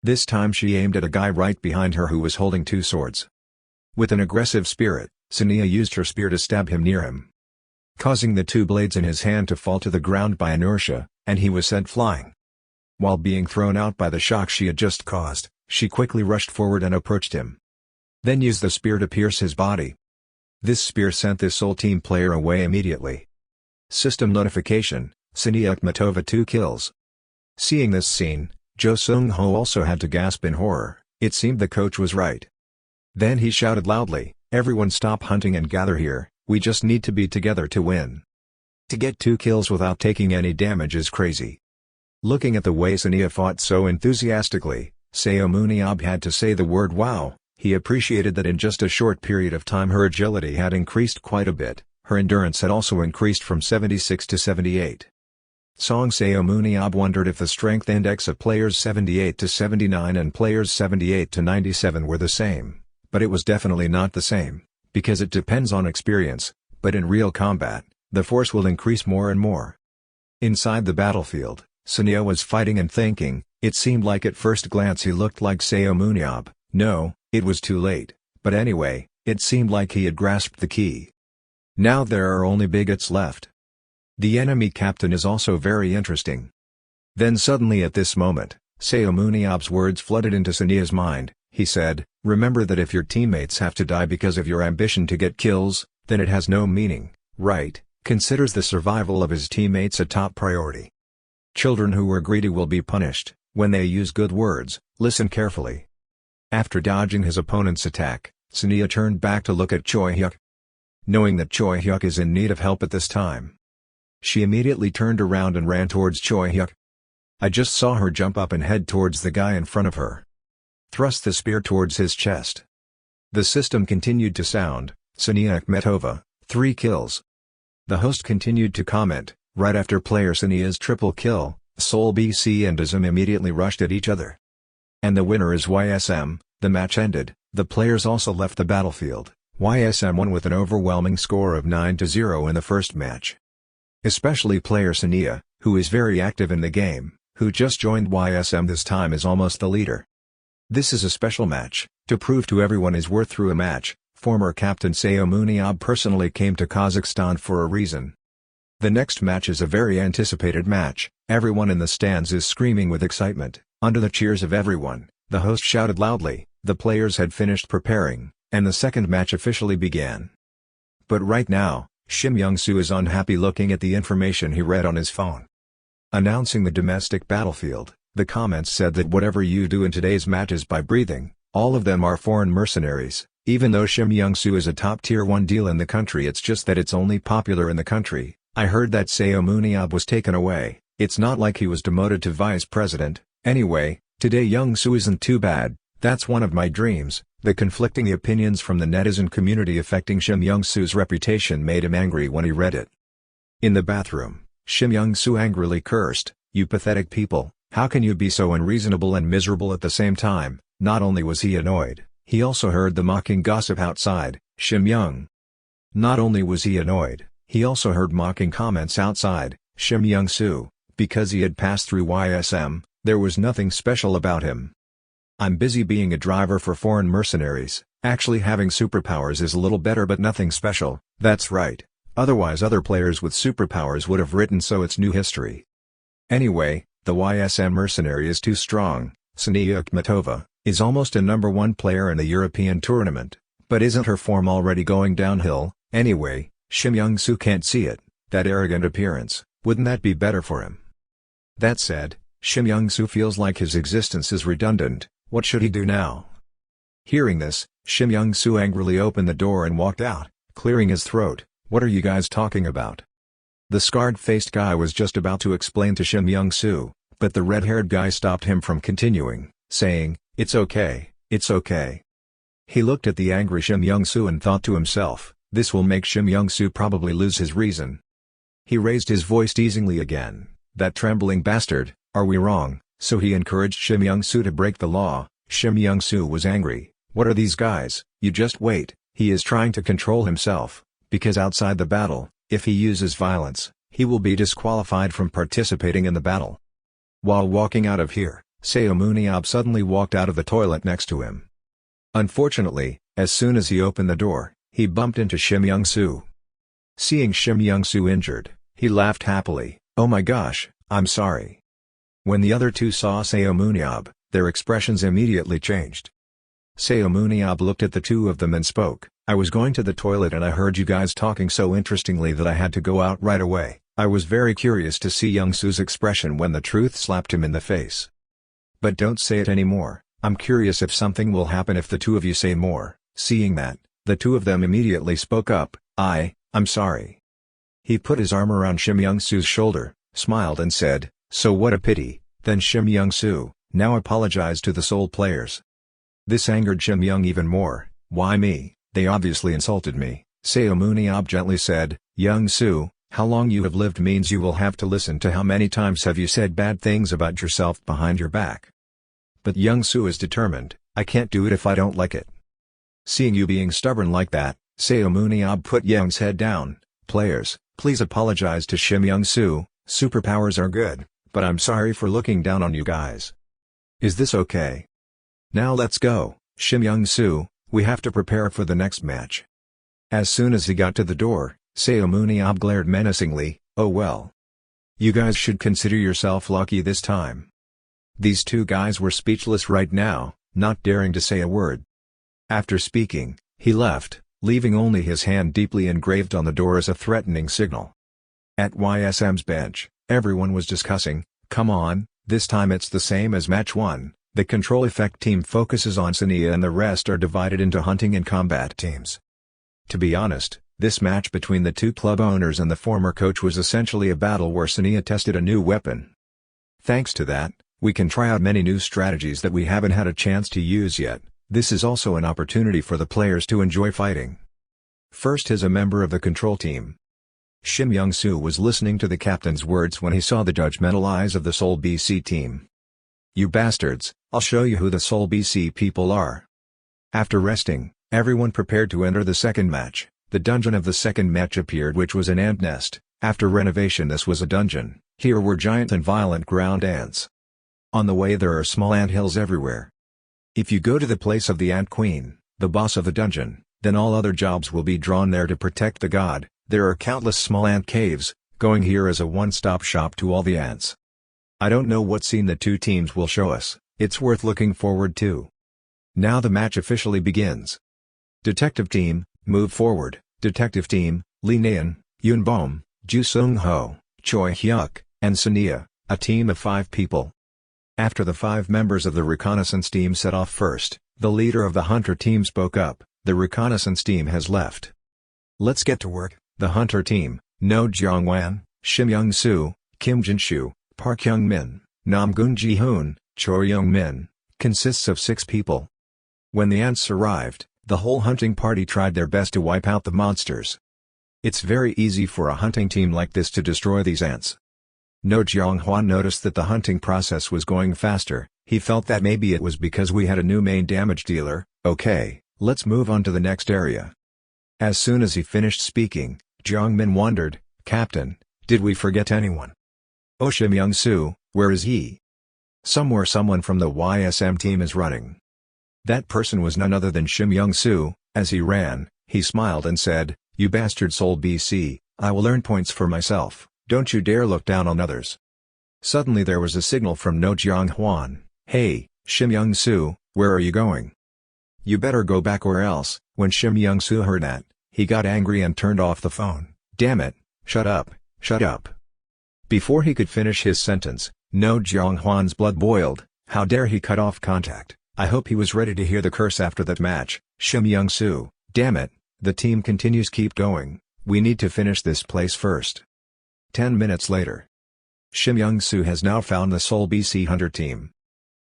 This time she aimed at a guy right behind her who was holding two swords. With an aggressive spirit, Sania used her spear to stab him near him, causing the two blades in his hand to fall to the ground by inertia, and he was sent flying. While being thrown out by the shock she had just caused, she quickly rushed forward and approached him. Then used the spear to pierce his body. This spear sent this Seoul team player away immediately. System notification, Sania Akhmatova 2 kills. Seeing this scene, Jo Sung-ho also had to gasp in horror. It seemed the coach was right. Then he shouted loudly, "Everyone stop hunting and gather here, we just need to be together to win." To get 2 kills without taking any damage is crazy. Looking at the way Sania fought so enthusiastically, Seomun Yob had to say the word wow. He appreciated that in just a short period of time her agility had increased quite a bit, her endurance had also increased from 76 to 78. Song Seomun Yob wondered if the strength index of players 78 to 79 and players 78 to 97 were the same, but it was definitely not the same, because it depends on experience, but in real combat, the force will increase more and more. Inside the battlefield, Sania was fighting and thinking. It seemed like at first glance he looked like Seomun Yob. No, it was too late, but anyway, it seemed like he had grasped the key. Now there are only bigots left. The enemy captain is also very interesting. Then suddenly at this moment, Seomun Yob's words flooded into Sania's mind. He said, "Remember that if your teammates have to die because of your ambition to get kills, then it has no meaning, right?" Considers the survival of his teammates a top priority. Children who are greedy will be punished. When they use good words, listen carefully. After dodging his opponent's attack, Sania turned back to look at Choi Hyuk. Knowing that Choi Hyuk is in need of help at this time, she immediately turned around and ran towards Choi Hyuk. I just saw her jump up and head towards the guy in front of her. Thrust the spear towards his chest. The system continued to sound, Sania Akhmatova, 3 kills. The host continued to comment, right after player Sania's triple kill, Seoul BC and Azum immediately rushed at each other. And the winner is YSM. The match ended, the players also left the battlefield. YSM won with an overwhelming score of 9-0 in the first match. Especially player Sania, who is very active in the game, who just joined YSM this time, is almost the leader. This is a special match, to prove to everyone is worth through a match. Former captain Seomun Yob personally came to Kazakhstan for a reason. The next match is a very anticipated match. Everyone in the stands is screaming with excitement. Under the cheers of everyone, the host shouted loudly. The players had finished preparing, and the second match officially began. But right now, Shim Young-soo is unhappy looking at the information he read on his phone. Announcing the domestic battlefield, the comments said that whatever you do in today's matches by breathing, all of them are foreign mercenaries. Even though Shim Young-soo is a top tier 1 deal in the country, it's just that it's only popular in the country. I heard that Seomun Yob was taken away. It's not like he was demoted to vice president. Anyway, today Young-soo isn't too bad. That's one of my dreams. The conflicting opinions from the netizen community affecting Shim Young-soo's reputation made him angry when he read it. In the bathroom, Shim Young-soo angrily cursed, "You pathetic people, how can you be so unreasonable and miserable at the same time?" Not only was he annoyed, he also heard the mocking gossip outside. Shim Young. Not only was he annoyed, he also heard mocking comments outside. Shim Young-soo, because he had passed through YSM, there was nothing special about him. "I'm busy being a driver for foreign mercenaries, actually having superpowers is a little better but nothing special." That's right, otherwise other players with superpowers would have written so it's new history. Anyway, the YSM mercenary is too strong. Sania Akhmatova is almost a number 1 player in the European tournament, but isn't her form already going downhill? Anyway, Shim Young-soo can't see it, that arrogant appearance, wouldn't that be better for him? That said, Shim Young-soo feels like his existence is redundant. What should he do now? Hearing this, Shim Young-soo angrily opened the door and walked out, clearing his throat. "What are you guys talking about?" The scarred-faced guy was just about to explain to Shim Young-soo, but the red-haired guy stopped him from continuing, saying, "It's okay, it's okay." He looked at the angry Shim Young-soo and thought to himself, this will make Shim Young-soo probably lose his reason. He raised his voice teasingly again, "That trembling bastard, are we wrong?" So he encouraged Shim Young-soo to break the law. Shim Young-soo was angry. "What are these guys? You just wait." He is trying to control himself, because outside the battle, if he uses violence, he will be disqualified from participating in the battle. While walking out of here, Seomun Yob suddenly walked out of the toilet next to him. Unfortunately, as soon as he opened the door, he bumped into Shim Young-soo. Seeing Shim Young-soo injured, he laughed happily. "Oh my gosh, I'm sorry." When the other two saw Seomun Yob, their expressions immediately changed. Seomun Yob looked at the two of them and spoke, "I was going to the toilet and I heard you guys talking so interestingly that I had to go out right away." I was very curious to see Young-soo's expression when the truth slapped him in the face. "But don't say it anymore. I'm curious if something will happen if the two of you say more." Seeing that, the two of them immediately spoke up, I'm sorry." He put his arm around Shim Young-soo's shoulder, smiled and said, "So what a pity." Then Shim Young-soo, "Now apologize to the Seoul players." This angered Shim Young even more. "Why me? They obviously insulted me." Seomun Yob gently said, "Young-soo, how long you have lived means you will have to listen to how many times have you said bad things about yourself behind your back." But Young-soo is determined, "I can't do it if I don't like it." Seeing you being stubborn like that, Seomun Yob put Young's head down. "Players, please apologize to Shim Young-soo. Superpowers are good, but I'm sorry for looking down on you guys. Is this okay? Now let's go, Shim Young-soo, we have to prepare for the next match." As soon as he got to the door, Seomun Yob glared menacingly, "Oh well. You guys should consider yourself lucky this time." These two guys were speechless right now, not daring to say a word. After speaking, he left, leaving only his hand deeply engraved on the door as a threatening signal. At YSM's bench, everyone was discussing, "Come on, this time it's the same as match 1. The control effect team focuses on Sania and the rest are divided into hunting and combat teams." To be honest, this match between the two club owners and the former coach was essentially a battle where Sania tested a new weapon. Thanks to that, we can try out many new strategies that we haven't had a chance to use yet. This is also an opportunity for the players to enjoy fighting. First as a member of the control team. Shim Young-soo was listening to the captain's words when he saw the judgmental eyes of the Seoul BC team. "You bastards, I'll show you who the Seoul BC people are." After resting, everyone prepared to enter the second match. The dungeon of the second match appeared, which was an ant nest. After renovation this was a dungeon. Here were giant and violent ground ants. On the way there are small ant hills everywhere. If you go to the place of the Ant Queen, the boss of the dungeon, then all other jobs will be drawn there to protect the god. There are countless small ant caves, going here as a one-stop shop to all the ants. I don't know what scene the two teams will show us, it's worth looking forward to. Now the match officially begins. Detective Team, move forward. Detective Team, Lee Naeun, Yoon Bom, Ju Sung-ho, Choi Hyuk, and Sania, a team of 5 people. After the 5 members of the reconnaissance team set off first, the leader of the hunter team spoke up, "The reconnaissance team has left. Let's get to work." The hunter team, No Jeongwan, Shim Young-soo, Kim Jin-shu, Park Young-min, Nam Gun-ji-hoon, Choi Young-min, consists of 6 people. When the ants arrived, the whole hunting party tried their best to wipe out the monsters. It's very easy for a hunting team like this to destroy these ants. No Jianghua noticed that the hunting process was going faster. He felt that maybe it was because we had a new main damage dealer. Okay, let's move on to the next area. As soon as he finished speaking, Jiangmin wondered, Captain, did we forget anyone? Oh, Shim Young-soo, where is he? Somewhere someone from the YSM team is running. That person was none other than Shim Young-soo. As he ran, he smiled and said, You bastard Seoul BC, I will earn points for myself, don't you dare look down on others. Suddenly there was a signal from No Jianghwan, Hey, Shim Young-soo, where are you going? You better go back or else. When Shim Young-soo heard that, he got angry and turned off the phone. Damn it, shut up, shut up. Before he could finish his sentence, No Jianghwan's blood boiled. How dare he cut off contact? I hope he was ready to hear the curse after that match. Shim Young-soo, damn it, the team continues, keep going, we need to finish this place first. 10 minutes later. Shim Young-soo has now found the Seoul BC Hunter team.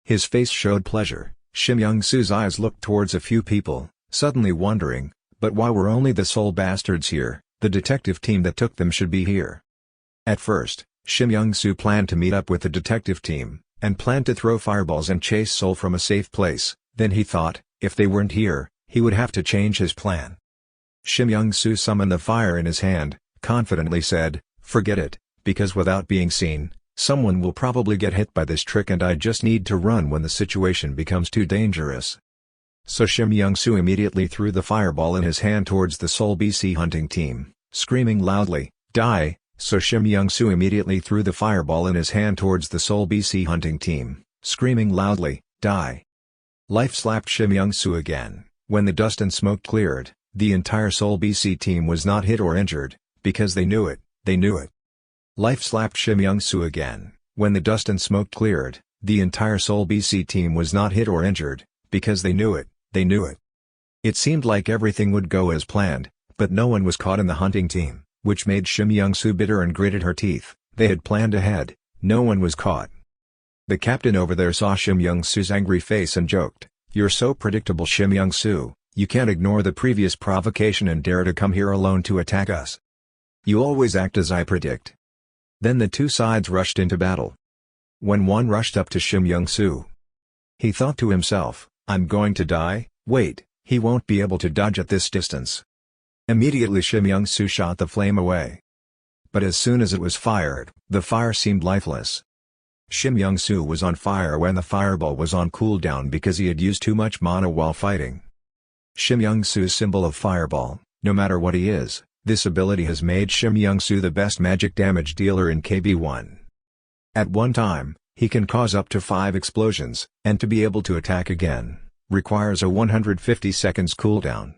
His face showed pleasure. Shim Young-soo's eyes looked towards a few people, suddenly wondering, but why were only the Seoul bastards here? The detective team that took them should be here. At first, Shim Young-soo planned to meet up with the detective team, and planned to throw fireballs and chase Seoul from a safe place. Then he thought, if they weren't here, he would have to change his plan. Shim Young-soo summoned the fire in his hand, confidently said, Forget it, because without being seen, someone will probably get hit by this trick and I just need to run when the situation becomes too dangerous. So Shim Young-soo immediately threw the fireball in his hand towards the Seoul BC hunting team, screaming loudly, Die! So Shim Young-soo immediately threw the fireball in his hand towards the Seoul BC hunting team, screaming loudly, Die! Life slapped Shim Young-soo again. When the dust and smoke cleared, the entire Seoul BC team was not hit or injured, because they knew it, Life slapped Shim Young-soo again. When the dust and smoke cleared, the entire Seoul BC team was not hit or injured, because they knew it. It seemed like everything would go as planned, but no one was caught in the hunting team, which made Shim Young-soo bitter and gritted her teeth. They had planned ahead, no one was caught. The captain over there saw Shim Young-soo's angry face and joked, You're so predictable, Shim Young-soo, you can't ignore the previous provocation and dare to come here alone to attack us. You always act as I predict. Then the two sides rushed into battle. When one rushed up to Shim Young-soo, he thought to himself, I'm going to die. Wait, he won't be able to dodge at this distance. Immediately Shim Young-soo shot the flame away. But as soon as it was fired, the fire seemed lifeless. Shim Young-soo was on fire when the fireball was on cooldown because he had used too much mana while fighting. Shim Young-soo's symbol of fireball, no matter what he is, this ability has made Shim Young-soo the best magic damage dealer in KB1. At one time, he can cause up to 5 explosions, and to be able to attack again, requires a 150 seconds cooldown.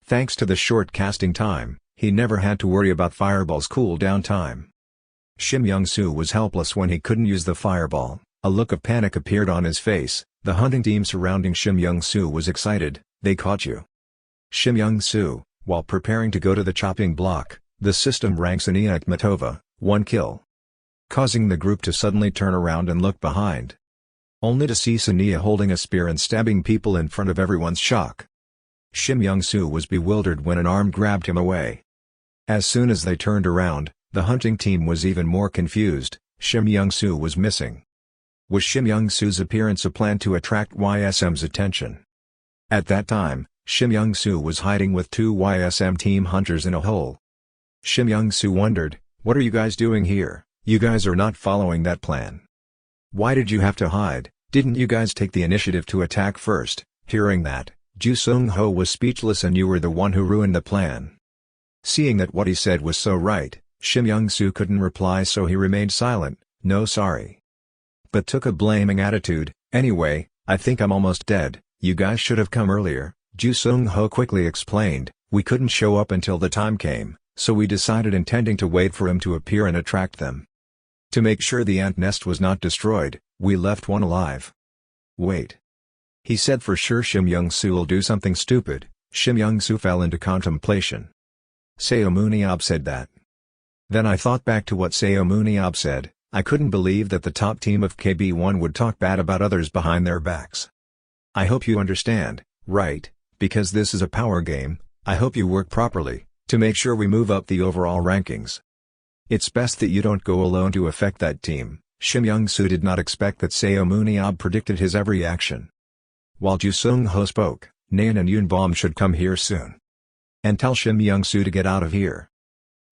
Thanks to the short casting time, he never had to worry about fireball's cooldown time. Shim Young-soo was helpless when he couldn't use the fireball. A look of panic appeared on his face. The hunting team surrounding Shim Young-soo was excited. They caught you. Shim Young-soo, while preparing to go to the chopping block, the system ranks Ania Akhmatova, 1 kill. Causing the group to suddenly turn around and look behind. Only to see Sania holding a spear and stabbing people in front of everyone's shock. Shim Young-soo was bewildered when an arm grabbed him away. As soon as they turned around, the hunting team was even more confused. Shim Young-soo was missing. Was Shim Young-soo's appearance a plan to attract YSM's attention? At that time, Shim Young-soo was hiding with 2 YSM team hunters in a hole. Shim Young-soo wondered, What are you guys doing here? You guys are not following that plan. Why did you have to hide? Didn't you guys take the initiative to attack first? Hearing that, Ju Sung-ho was speechless and you were the one who ruined the plan. Seeing that what he said was so right, Shim Young-soo couldn't reply so he remained silent, no sorry. But took a blaming attitude, anyway, I think I'm almost dead, you guys should have come earlier, Ju Sung-ho quickly explained, we couldn't show up until the time came, so we decided intending to wait for him to appear and attract them. To make sure the ant nest was not destroyed, we left one alive. Wait. He said for sure Shim Young-soo will do something stupid. Shim Young-soo fell into contemplation. Seomun Yob said that. Then I thought back to what Seomun Yob said. I couldn't believe that the top team of KB1 would talk bad about others behind their backs. I hope you understand, right? Because this is a power game, I hope you work properly. to make sure we move up the overall rankings. It's best that you don't go alone to affect that team." Shim Young-soo did not expect that Seomun Yob predicted his every action. While Ju Sung-ho spoke, "Naeun and Yoonbom should come here soon. And tell Shim Young-soo to get out of here."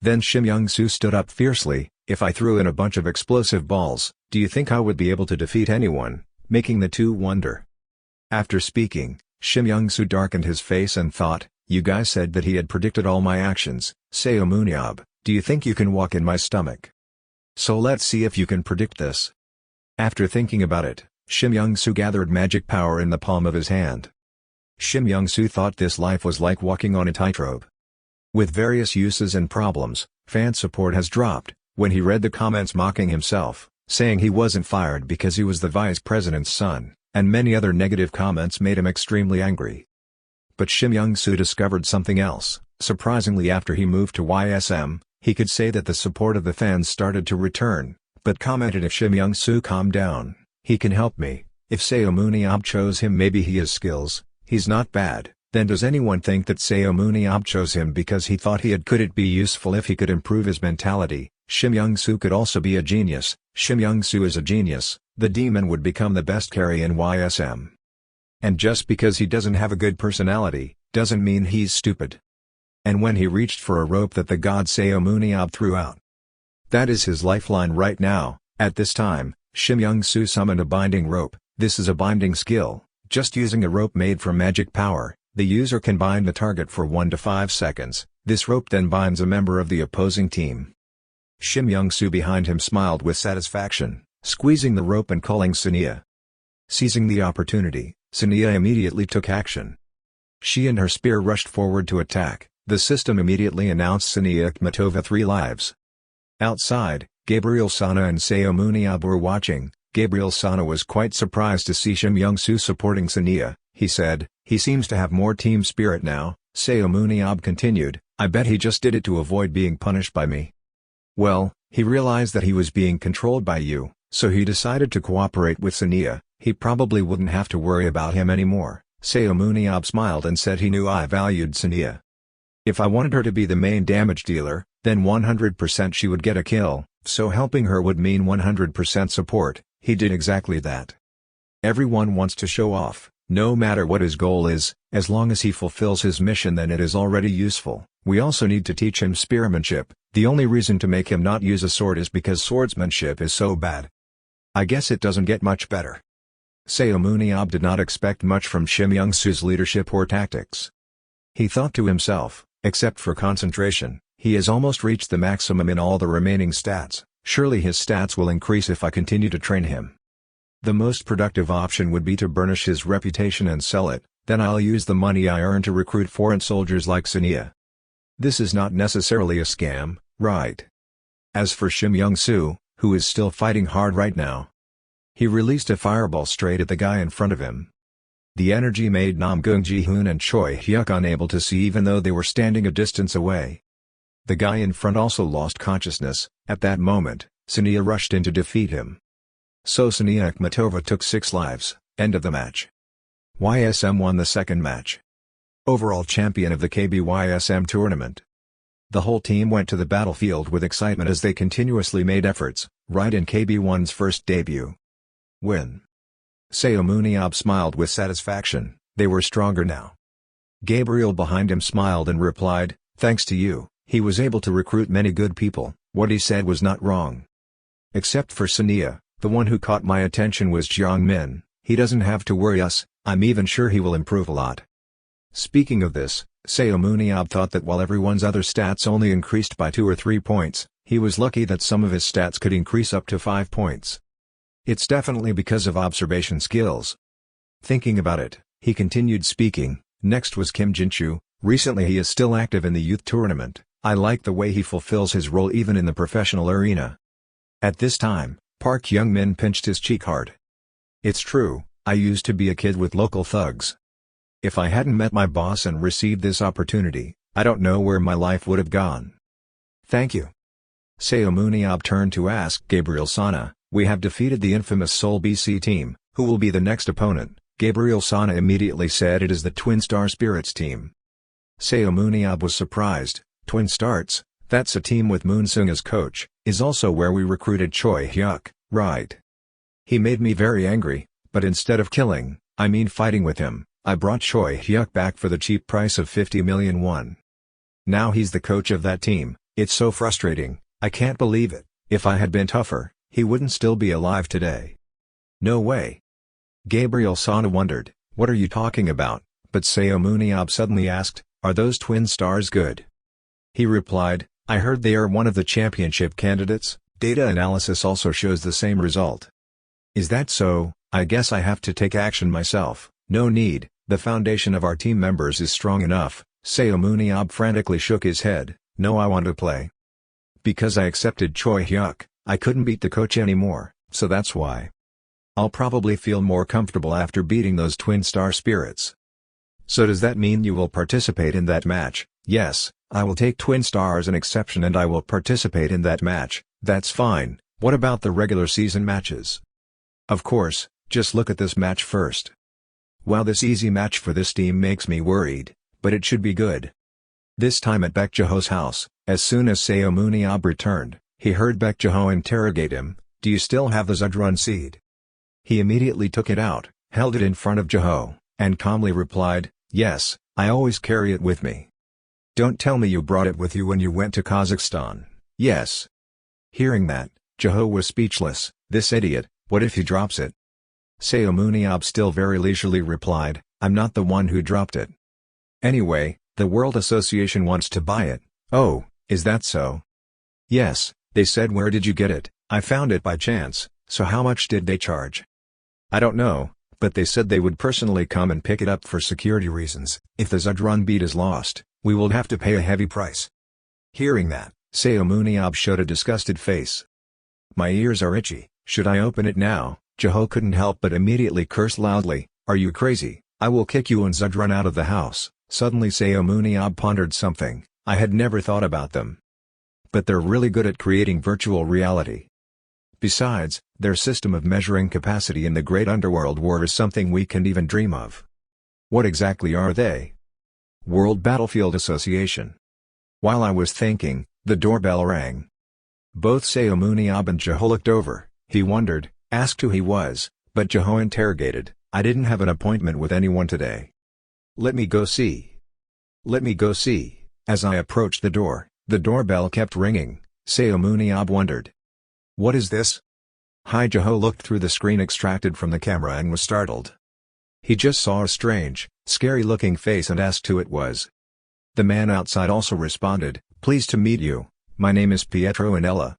Then Shim Young-soo stood up fiercely, "If I threw in a bunch of explosive balls, do you think I would be able to defeat anyone?" making the two wonder. After speaking, Shim Young-soo darkened his face and thought, "You guys said that he had predicted all my actions, Seomun Yob, do you think you can walk in my stomach? So let's see if you can predict this." After thinking about it, Shim Young-soo gathered magic power in the palm of his hand. Shim Young-soo thought this life was like walking on a tightrope. With various uses and problems, fan support has dropped. When he read the comments mocking himself, saying he wasn't fired because he was the vice president's son, and many other negative comments made him extremely angry. But Shim Young-soo discovered something else. Surprisingly, after he moved to YSM, he could say that the support of the fans started to return, but commented, "If Shim Young-soo calm down, he can help me. If Seomun Yob chose him, maybe he has skills, he's not bad. Then does anyone think that Seomun Yob chose him because he thought could it be useful if he could improve his mentality? Shim Young-soo could also be a genius. Shim Young-soo is a genius. The demon would become the best carry in YSM. And just because he doesn't have a good personality, doesn't mean he's stupid." And when he reached for a rope that the god Seomun Yob threw out. That is his lifeline right now. At this time, Shim Young-soo summoned a binding rope. This is a binding skill. Just using a rope made from magic power, the user can bind the target for 1 to 5 seconds. This rope then binds a member of the opposing team. Shim Young-soo behind him smiled with satisfaction, squeezing the rope and calling Sania. Seizing the opportunity, Sania immediately took action. She and her spear rushed forward to attack. The system immediately announced Sania Akhmatova 3 lives. Outside, Gabriel Sana and Seomun Yob were watching. Gabriel Sana was quite surprised to see Shim Young-soo supporting Sania. He said, "He seems to have more team spirit now." Seomun Yob continued, "I bet he just did it to avoid being punished by me. Well, he realized that he was being controlled by you, so he decided to cooperate with Sania. He probably wouldn't have to worry about him anymore." Seomun Yob smiled and said he knew I valued Sania. If I wanted her to be the main damage dealer, then 100% she would get a kill, so helping her would mean 100% support. He did exactly that. Everyone wants to show off, no matter what his goal is. As long as he fulfills his mission, then it is already useful. We also need to teach him spearmanship. The only reason to make him not use a sword is because swordsmanship is so bad. I guess it doesn't get much better. Seomun Yob did not expect much from Shim Young-soo's leadership or tactics. He thought to himself, except for concentration, he has almost reached the maximum in all the remaining stats. Surely his stats will increase if I continue to train him. The most productive option would be to burnish his reputation and sell it, then I'll use the money I earn to recruit foreign soldiers like Sania. This is not necessarily a scam, right? As for Shim Young-soo, who is still fighting hard right now, he released a fireball straight at the guy in front of him. The energy made Nam Gung Ji-hoon and Choi Hyuk unable to see even though they were standing a distance away. The guy in front also lost consciousness. At that moment, Sania rushed in to defeat him. So Sania Akhmatova took 6 lives, end of the match. YSM won the second match. Overall champion of the KBYSM tournament. The whole team went to the battlefield with excitement as they continuously made efforts, right in KB1's first debut. Win. Seomun Yob smiled with satisfaction. They were stronger now. Gabriel behind him smiled and replied, "Thanks to you, he was able to recruit many good people." What he said was not wrong. Except for Sania, the one who caught my attention was Jiang Min. He doesn't have to worry us, I'm even sure he will improve a lot. Speaking of this, Seomun Yob thought that while everyone's other stats only increased by 2 or 3 points, he was lucky that some of his stats could increase up to 5 points. It's definitely because of observation skills. Thinking about it, he continued speaking. Next was Kim Jin-chu. Recently he is still active in the youth tournament. I like the way he fulfills his role even in the professional arena. At this time, Park Young-min pinched his cheek hard. It's true, I used to be a kid with local thugs. If I hadn't met my boss and received this opportunity, I don't know where my life would have gone. Thank you. Seomun Yob turned to ask Gabriel Sana, "We have defeated the infamous Seoul BC team, who will be the next opponent?" Gabriel Sana immediately said it is the Twin Star Spirits team. Seomun Yob was surprised. Twin Starts, that's a team with Moonsung as coach, is also where we recruited Choi Hyuk, right? He made me very angry, but instead of killing, I mean fighting with him, I brought Choi Hyuk back for the cheap price of 50 million won. Now he's the coach of that team. It's so frustrating, I can't believe it. If I had been tougher, he wouldn't still be alive today. No way. Gabriel Sana wondered, what are you talking about? But Seomun Yob suddenly asked, are those twin stars good? He replied, I heard they are one of the championship candidates. Data analysis also shows the same result. Is that so? I guess I have to take action myself. No need, the foundation of our team members is strong enough. Seomun Yob frantically shook his head. No, I want to play. Because I accepted Choi Hyuk, I couldn't beat the coach anymore, so that's why. I'll probably feel more comfortable after beating those twin star spirits. So does that mean you will participate in that match? Yes, I will take twin stars an exception and I will participate in that match. That's fine. What about the regular season matches? Of course, just look at this match first. Wow, this easy match for this team makes me worried, but it should be good. This time at Baek Jaho's house, as soon as Seomun Yob returned, he heard Baek Jaho interrogate him, do you still have the Zudrun seed? He immediately took it out, held it in front of Jaho, and calmly replied, yes, I always carry it with me. Don't tell me you brought it with you when you went to Kazakhstan. Yes. Hearing that, Jaho was speechless. This idiot, what if he drops it? Seomun Yob still very leisurely replied, I'm not the one who dropped it. Anyway, the World Association wants to buy it. Oh, is that so? Yes, they said. Where did you get it? I found it by chance. So how much did they charge? I don't know, but they said they would personally come and pick it up for security reasons. If the Zudrun bead is lost, we will have to pay a heavy price. Hearing that, Seomun Yob showed a disgusted face. My ears are itchy, should I open it now? Jaho couldn't help but immediately curse loudly, are you crazy? I will kick you and Zudrun out of the house. Suddenly Seomun Yob pondered something, I had never thought about them. But they're really good at creating virtual reality. Besides, their system of measuring capacity in the Great Underworld War is something we can't even dream of. What exactly are they? World Battlefield Association. While I was thinking, the doorbell rang. Both Seomun Yob and Jaho looked over. He wondered, asked who he was, but Jaho interrogated, I didn't have an appointment with anyone today. Let me go see. Let me go see. As I approached the doorbell kept ringing. Seomun Yob wondered. What is this? Hi. Jaho looked through the screen extracted from the camera and was startled. He just saw a strange, scary-looking face and asked who it was. The man outside also responded, pleased to meet you, my name is Pietro Anella.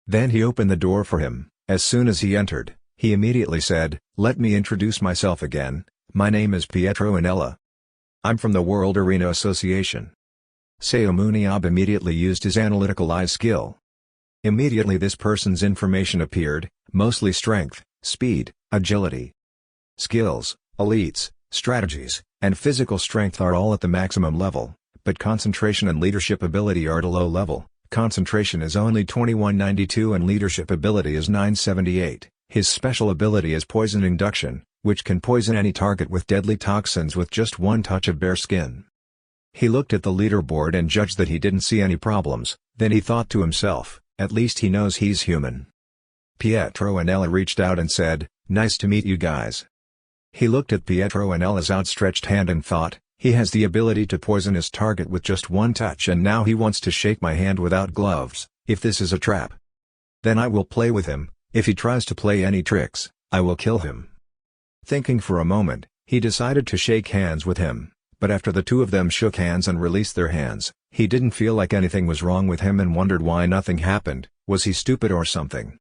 Then he opened the door for him. As soon as he entered, he immediately said, let me introduce myself again, my name is Pietro Anella. I'm from the World Arena Association. Seomun Yob immediately used his analytical eye skill. Immediately this person's information appeared, mostly strength, speed, agility. Skills, elites, strategies, and physical strength are all at the maximum level, but concentration and leadership ability are at a low level. Concentration is only 2192 and leadership ability is 978. His special ability is poison induction, which can poison any target with deadly toxins with just one touch of bare skin. He looked at the leaderboard and judged that he didn't see any problems, then he thought to himself, at least he knows he's human. Pietro Anella reached out and said, nice to meet you guys. He looked at Pietro Anella's outstretched hand and thought, he has the ability to poison his target with just one touch and now he wants to shake my hand without gloves. If this is a trap, then I will play with him. If he tries to play any tricks, I will kill him. Thinking for a moment, he decided to shake hands with him, but after the two of them shook hands and released their hands, he didn't feel like anything was wrong with him and wondered why nothing happened. Was he stupid or something?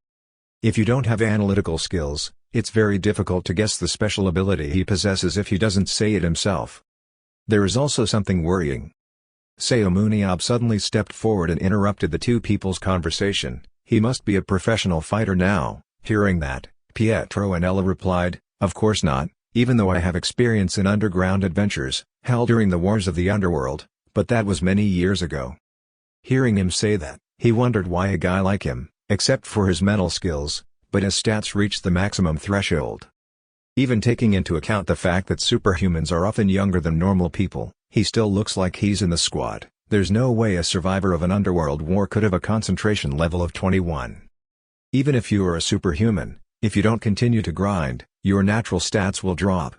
If you don't have analytical skills, it's very difficult to guess the special ability he possesses if he doesn't say it himself. There is also something worrying. Seomun Yob suddenly stepped forward and interrupted the two people's conversation. He must be a professional fighter now. Hearing that, Pietro Anella replied, of course not, even though I have experience in underground adventures, held during the wars of the underworld, but that was many years ago. Hearing him say that, he wondered why a guy like him, except for his mental skills, but his stats reached the maximum threshold. Even taking into account the fact that superhumans are often younger than normal people, he still looks like he's in the squad. There's no way a survivor of an underworld war could have a concentration level of 21. Even if you are a superhuman, if you don't continue to grind, your natural stats will drop.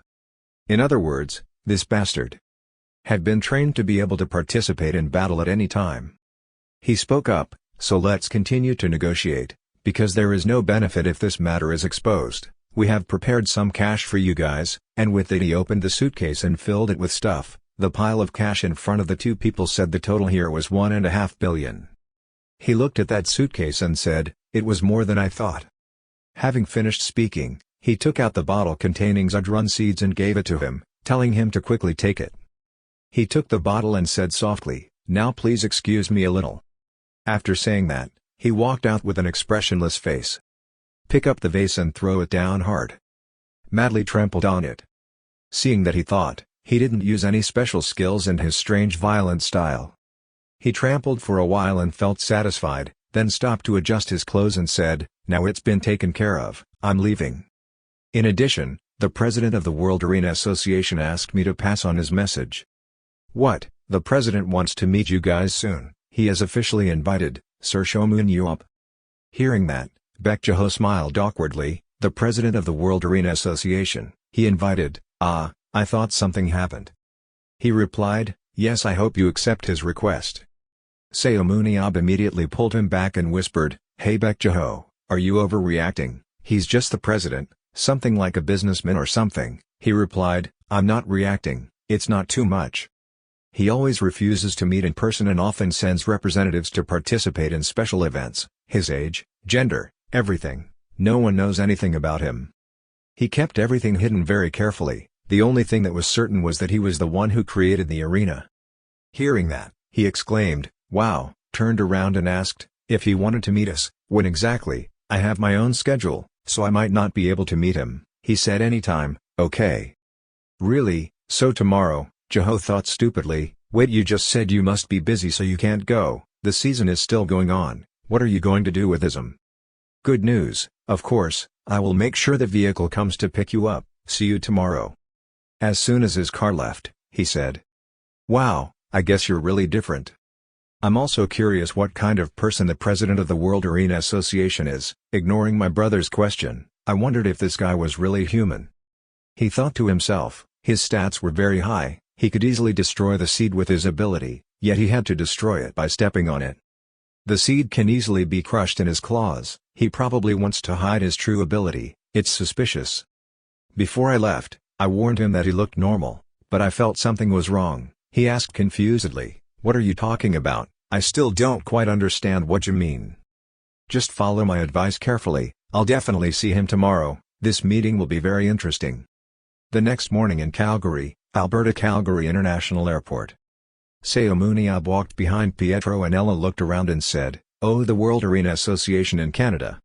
In other words, this bastard had been trained to be able to participate in battle at any time. He spoke up, so let's continue to negotiate, because there is no benefit if this matter is exposed. We have prepared some cash for you guys, and with it he opened the suitcase and filled it with stuff. The pile of cash in front of the two people said the total here was 1.5 billion. He looked at that suitcase and said, "It was more than I thought." Having finished speaking, he took out the bottle containing Zudrun seeds and gave it to him, telling him to quickly take it. He took the bottle and said softly, "Now please excuse me a little." After saying that, he walked out with an expressionless face. Pick up the vase and throw it down hard. Madly trampled on it. Seeing that, he thought, he didn't use any special skills in his strange violent style. He trampled for a while and felt satisfied, then stopped to adjust his clothes and said, "Now it's been taken care of, I'm leaving." In addition, the president of the World Arena Association asked me to pass on his message. "What? The president wants to meet you guys soon. He has officially invited, Sir Seomun Yob." Hearing that, Baek Jae-ho smiled awkwardly. The president of the World Arena Association, he invited, "Ah, I thought something happened." He replied, "Yes, I hope you accept his request." Seomun Yob immediately pulled him back and whispered, "Hey Baek Jae-ho, are you overreacting? He's just the president, something like a businessman or something." He replied, "I'm not reacting, it's not too much." He always refuses to meet in person and often sends representatives to participate in special events. His age, gender, everything, no one knows anything about him. He kept everything hidden very carefully. The only thing that was certain was that he was the one who created the arena. Hearing that, he exclaimed, "Wow," turned around and asked, if he wanted to meet us. "When exactly? I have my own schedule, so I might not be able to meet him." He said, "Anytime." "Okay." "Really, so tomorrow?" Jae-ho thought stupidly. "Wait, you just said you must be busy so you can't go. The season is still going on. What are you going to do with ISM?" "Good news, of course, I will make sure the vehicle comes to pick you up. See you tomorrow." As soon as his car left, he said, "Wow, I guess you're really different. I'm also curious what kind of person the president of the World Arena Association is." Ignoring my brother's question, I wondered if this guy was really human. He thought to himself, his stats were very high, he could easily destroy the seed with his ability, yet he had to destroy it by stepping on it. The seed can easily be crushed in his claws. He probably wants to hide his true ability. It's suspicious. Before I left, I warned him that he looked normal, but I felt something was wrong. He asked confusedly, "What are you talking about? I still don't quite understand what you mean." "Just follow my advice carefully. I'll definitely see him tomorrow. This meeting will be very interesting." The next morning in Calgary, Alberta Calgary International Airport. Seomun Yob walked behind Pietro and Ella looked around and said, "Oh, the World Arena Association in Canada?"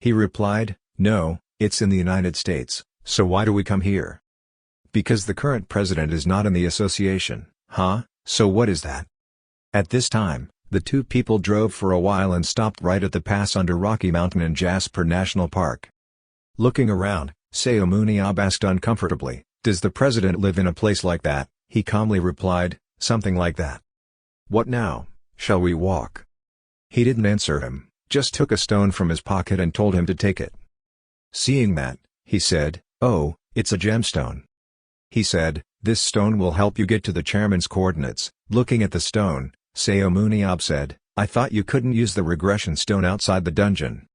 He replied, "No, it's in the United States, so why do we come here?" "Because the current president is not in the association." "Huh? So what is that?" At this time, the two people drove for a while and stopped right at the pass under Rocky Mountain in Jasper National Park. Looking around, Seomun Yob asked uncomfortably, "Does the president live in a place like that?" He calmly replied, "Something like that." "What now? Shall we walk?" He didn't answer him, just took a stone from his pocket and told him to take it. Seeing that, he said, "Oh, it's a gemstone." He said, "This stone will help you get to the chairman's coordinates." Looking at the stone, Seomun Yob said, "I thought you couldn't use the regression stone outside the dungeon."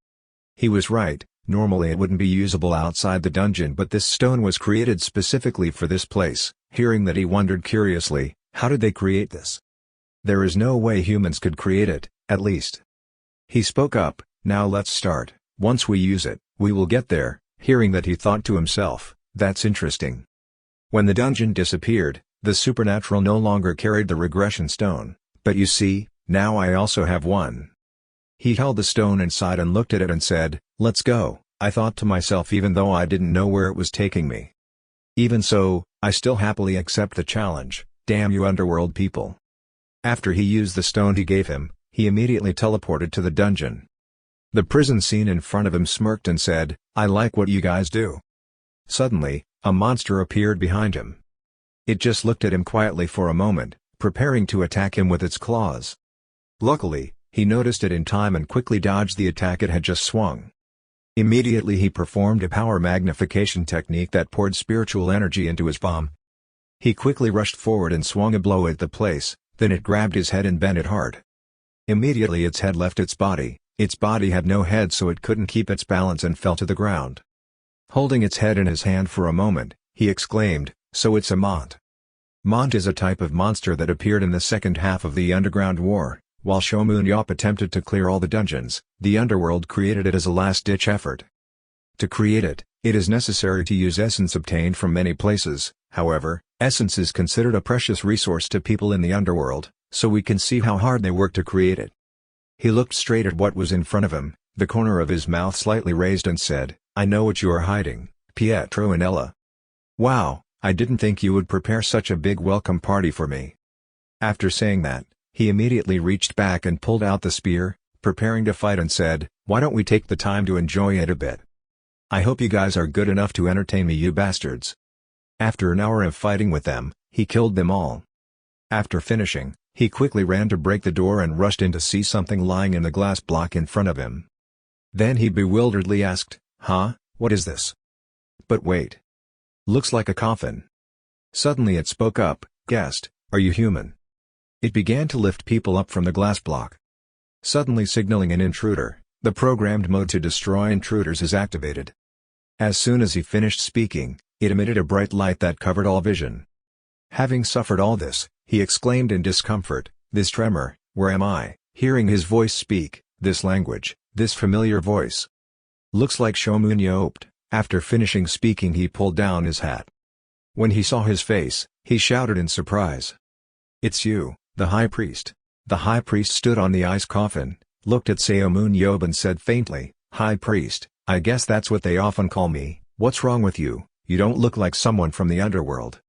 He was right. Normally it wouldn't be usable outside the dungeon, but this stone was created specifically for this place. Hearing that, he wondered curiously, how did they create this? There is no way humans could create it, at least. He spoke up, "Now let's start. Once we use it, we will get there." Hearing that, he thought to himself, "That's interesting." When the dungeon disappeared, the supernatural no longer carried the regression stone, but you see, now I also have one. He held the stone inside and looked at it and said, "Let's go." I thought to myself, even though I didn't know where it was taking me. Even so, I still happily accept the challenge. Damn you underworld people. After he used the stone he gave him, he immediately teleported to the dungeon. The prison scene in front of him smirked and said, "I like what you guys do." Suddenly, a monster appeared behind him. It just looked at him quietly for a moment, preparing to attack him with its claws. Luckily, he noticed it in time and quickly dodged the attack it had just swung. Immediately he performed a power magnification technique that poured spiritual energy into his palm. He quickly rushed forward and swung a blow at the place, then it grabbed his head and bent it hard. Immediately its head left its body. Its body had no head, so it couldn't keep its balance and fell to the ground. Holding its head in his hand for a moment, he exclaimed, "So it's a Mont." Mont is a type of monster that appeared in the second half of the Underground War. While Seomun Yob attempted to clear all the dungeons, the underworld created it as a last-ditch effort. To create it, it is necessary to use essence obtained from many places. However, essence is considered a precious resource to people in the underworld, so we can see how hard they work to create it. He looked straight at what was in front of him, the corner of his mouth slightly raised, and said, "I know what you are hiding, Pietro and Ella. Wow, I didn't think you would prepare such a big welcome party for me." After saying that, he immediately reached back and pulled out the spear, preparing to fight, and said, "Why don't we take the time to enjoy it a bit? I hope you guys are good enough to entertain me, you bastards." After an hour of fighting with them, he killed them all. After finishing, he quickly ran to break the door and rushed in to see something lying in the glass block in front of him. Then he bewilderedly asked, "Huh, what is this? But wait. Looks like a coffin." Suddenly it spoke up, "Guest, are you human?" It began to lift people up from the glass block. Suddenly signaling an intruder, the programmed mode to destroy intruders is activated. As soon as he finished speaking, it emitted a bright light that covered all vision. Having suffered all this, he exclaimed in discomfort, "This tremor, where am I?" Hearing his voice speak, this language, this familiar voice. Looks like Seomun Yob. After finishing speaking, he pulled down his hat. When he saw his face, he shouted in surprise, "It's you, the High Priest." The High Priest stood on the ice coffin, looked at Seomun Yob and said faintly, "High Priest, I guess that's what they often call me. What's wrong with you? You don't look like someone from the underworld."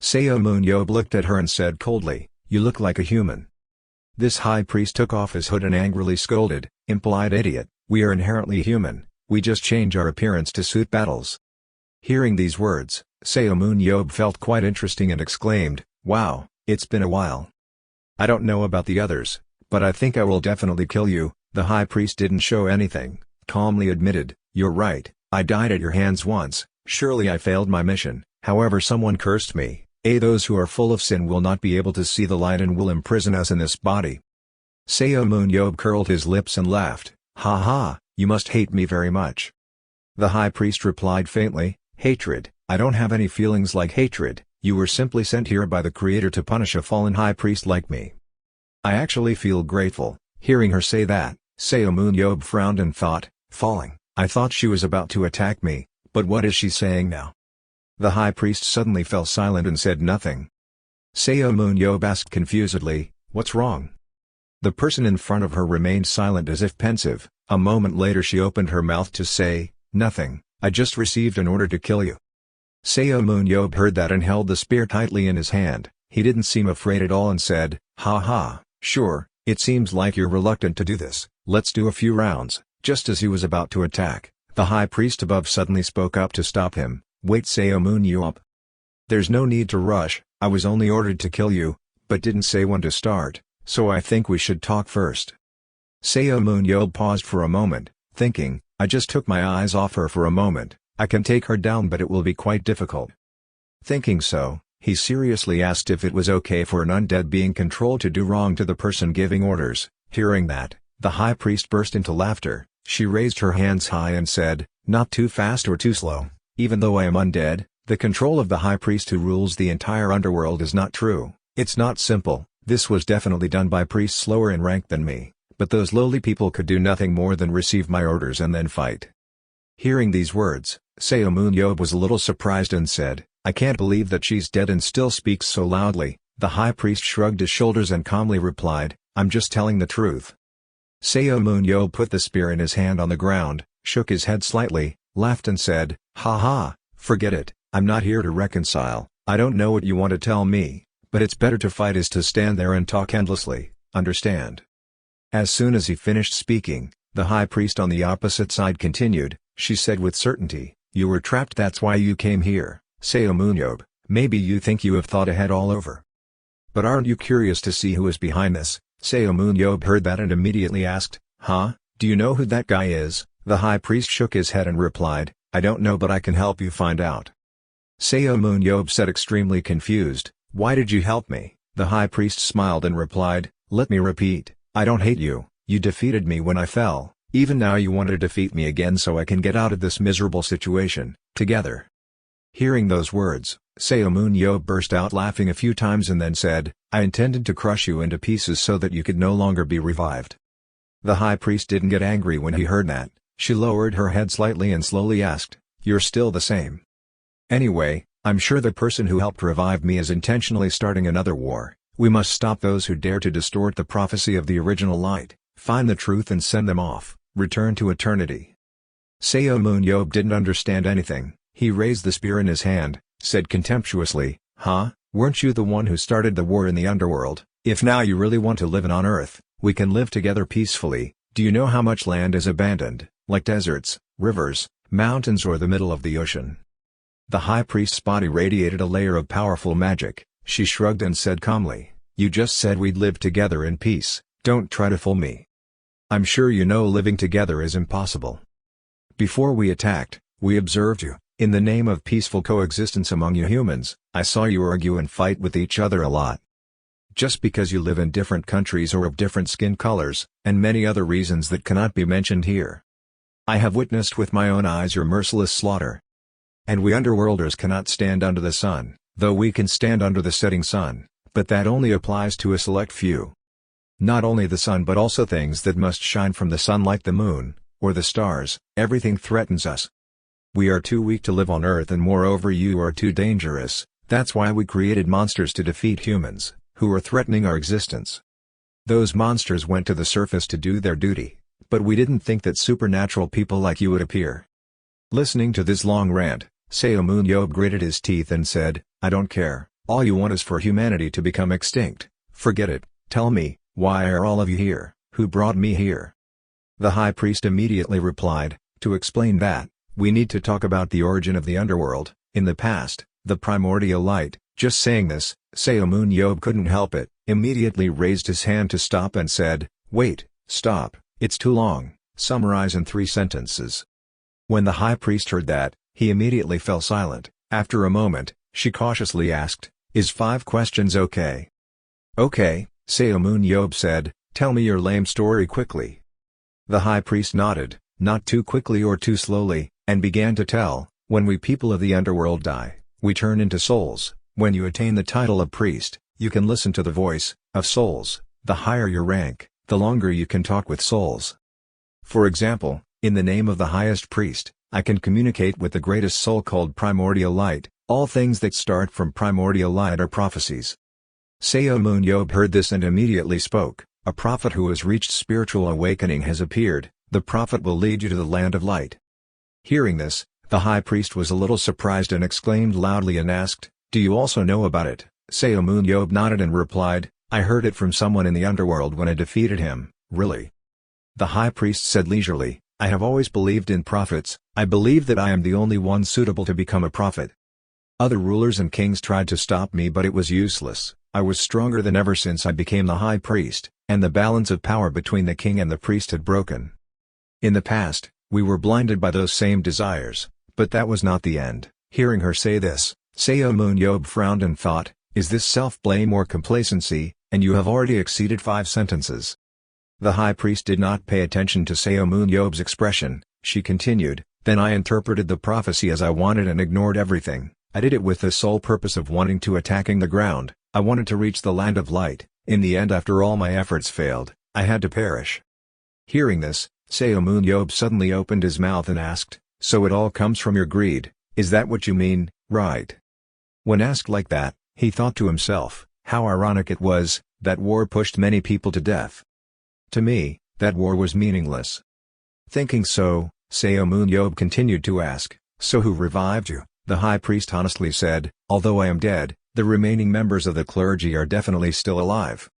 Seomun Yob looked at her and said coldly, "You look like a human." This High Priest took off his hood and angrily scolded, "Impolite idiot, we are inherently human, we just change our appearance to suit battles." Hearing these words, Seomun Yob felt quite interesting and exclaimed, "Wow, it's been a while. I don't know about the others, but I think I will definitely kill you." The High Priest didn't show anything, calmly admitted, "You're right, I died at your hands once, surely I failed my mission, however someone cursed me. Those who are full of sin will not be able to see the light and will imprison us in this body." Seomun Yob curled his lips and laughed, "Ha ha, you must hate me very much." The High Priest replied faintly, "Hatred, I don't have any feelings like hatred, you were simply sent here by the Creator to punish a fallen High Priest like me." "I actually feel grateful." Hearing her say that, Seomun Yob frowned and thought, "Falling, I thought she was about to attack me, but what is she saying now?" The High Priest suddenly fell silent and said nothing. Seomun Yob asked confusedly, "What's wrong?" The person in front of her remained silent as if pensive. A moment later she opened her mouth to say, "Nothing, I just received an order to kill you." Seomun Yob heard that and held the spear tightly in his hand. He didn't seem afraid at all and said, "Ha ha, sure, it seems like you're reluctant to do this, let's do a few rounds." Just as he was about to attack, the High Priest above suddenly spoke up to stop him. "Wait, Seomun Yob. There's no need to rush, I was only ordered to kill you, but didn't say when to start, so I think we should talk first." Seomun Yob paused for a moment, thinking, "I just took my eyes off her for a moment, I can take her down but it will be quite difficult." Thinking so, he seriously asked if it was okay for an undead being controlled to do wrong to the person giving orders. Hearing that, the High Priest burst into laughter. She raised her hands high and said, "Not too fast or too slow. Even though I am undead, the control of the High Priest who rules the entire underworld is not true. It's not simple. This was definitely done by priests lower in rank than me, but those lowly people could do nothing more than receive my orders and then fight." Hearing these words, Seomun Yob was a little surprised and said, "I can't believe that she's dead and still speaks so loudly." The High Priest shrugged his shoulders and calmly replied, "I'm just telling the truth." Seomun Yob put the spear in his hand on the ground, shook his head slightly, laughed and said, "Ha ha, forget it, I'm not here to reconcile. I don't know what you want to tell me, but it's better to fight is to stand there and talk endlessly, understand?" As soon as he finished speaking, the High Priest on the opposite side continued, she said with certainty, "You were trapped, that's why you came here, Seomun Yob. Maybe you think you have thought ahead all over. But aren't you curious to see who is behind this? Seomun Yob heard that and immediately asked, "Huh? Do you know who that guy is?" The high priest shook his head and replied, "I don't know, but I can help you find out." Seomun Yob said, extremely confused, "Why did you help me?" The high priest smiled and replied, "Let me repeat, I don't hate you. You defeated me when I fell. Even now you want to defeat me again so I can get out of this miserable situation, together." Hearing those words, Seomun Yob burst out laughing a few times and then said, "I intended to crush you into pieces so that you could no longer be revived." The high priest didn't get angry when he heard that. She lowered her head slightly and slowly asked, "You're still the same. Anyway, I'm sure the person who helped revive me is intentionally starting another war. We must stop those who dare to distort the prophecy of the original light, find the truth and send them off, return to eternity." Seomun Yob didn't understand anything. He raised the spear in his hand, said contemptuously, "Huh? Weren't you the one who started the war in the underworld? If now you really want to live on Earth, we can live together peacefully. Do you know how much land is abandoned, like deserts, rivers, mountains or the middle of the ocean?" The high priest's body radiated a layer of powerful magic. She shrugged and said calmly, "You just said we'd live together in peace, don't try to fool me. I'm sure you know living together is impossible. Before we attacked, we observed you. In the name of peaceful coexistence among you humans, I saw you argue and fight with each other a lot. Just because you live in different countries or of different skin colors, and many other reasons that cannot be mentioned here. I have witnessed with my own eyes your merciless slaughter. And we underworlders cannot stand under the sun, though we can stand under the setting sun, but that only applies to a select few. Not only the sun but also things that must shine from the sun like the moon, or the stars, everything threatens us. We are too weak to live on Earth and moreover you are too dangerous, that's why we created monsters to defeat humans, who are threatening our existence. Those monsters went to the surface to do their duty, but we didn't think that supernatural people like you would appear." Listening to this long rant, Seomun Yob gritted his teeth and said, "I don't care, all you want is for humanity to become extinct. Forget it, tell me, why are all of you here, who brought me here?" The high priest immediately replied, "To explain that, we need to talk about the origin of the underworld. In the past, the primordial light." Just saying this, Seomun Yob couldn't help it, immediately raised his hand to stop and said, "Wait, stop, it's too long, summarize in 3 sentences." When the high priest heard that, he immediately fell silent. After a moment, she cautiously asked, "Is 5 questions okay?" "Okay," Seomun Yob said, "tell me your lame story quickly." The high priest nodded, not too quickly or too slowly, and began to tell, "When we people of the underworld die, we turn into souls. When you attain the title of priest, you can listen to the voice of souls. The higher your rank, the longer you can talk with souls. For example, in the name of the highest priest, I can communicate with the greatest soul called primordial light. All things that start from primordial light are prophecies." Seomun Yob heard this and immediately spoke, "A prophet who has reached spiritual awakening has appeared. The prophet will lead you to the land of light." Hearing this, the high priest was a little surprised and exclaimed loudly and asked, "Do you also know about it?" Seomun Yob nodded and replied, "I heard it from someone in the underworld when I defeated him." "Really?" The high priest said leisurely, "I have always believed in prophets. I believe that I am the only one suitable to become a prophet. Other rulers and kings tried to stop me but it was useless. I was stronger than ever since I became the high priest, and the balance of power between the king and the priest had broken. In the past, we were blinded by those same desires, but that was not the end." Hearing her say this, Seomun Yob frowned and thought, "Is this self-blame or complacency, and you have already exceeded 5 sentences." The high priest did not pay attention to Seomun Yob's expression. She continued, "Then I interpreted the prophecy as I wanted and ignored everything. I did it with the sole purpose of wanting to attacking the ground. I wanted to reach the land of light. In the end, after all my efforts failed, I had to perish." Hearing this, Seomun Yob suddenly opened his mouth and asked, "So it all comes from your greed, is that what you mean, right?" When asked like that, he thought to himself, how ironic it was, that war pushed many people to death. To me, that war was meaningless. Thinking so, Seomun Yob continued to ask, "So who revived you?" The high priest honestly said, "Although I am dead, the remaining members of the clergy are definitely still alive.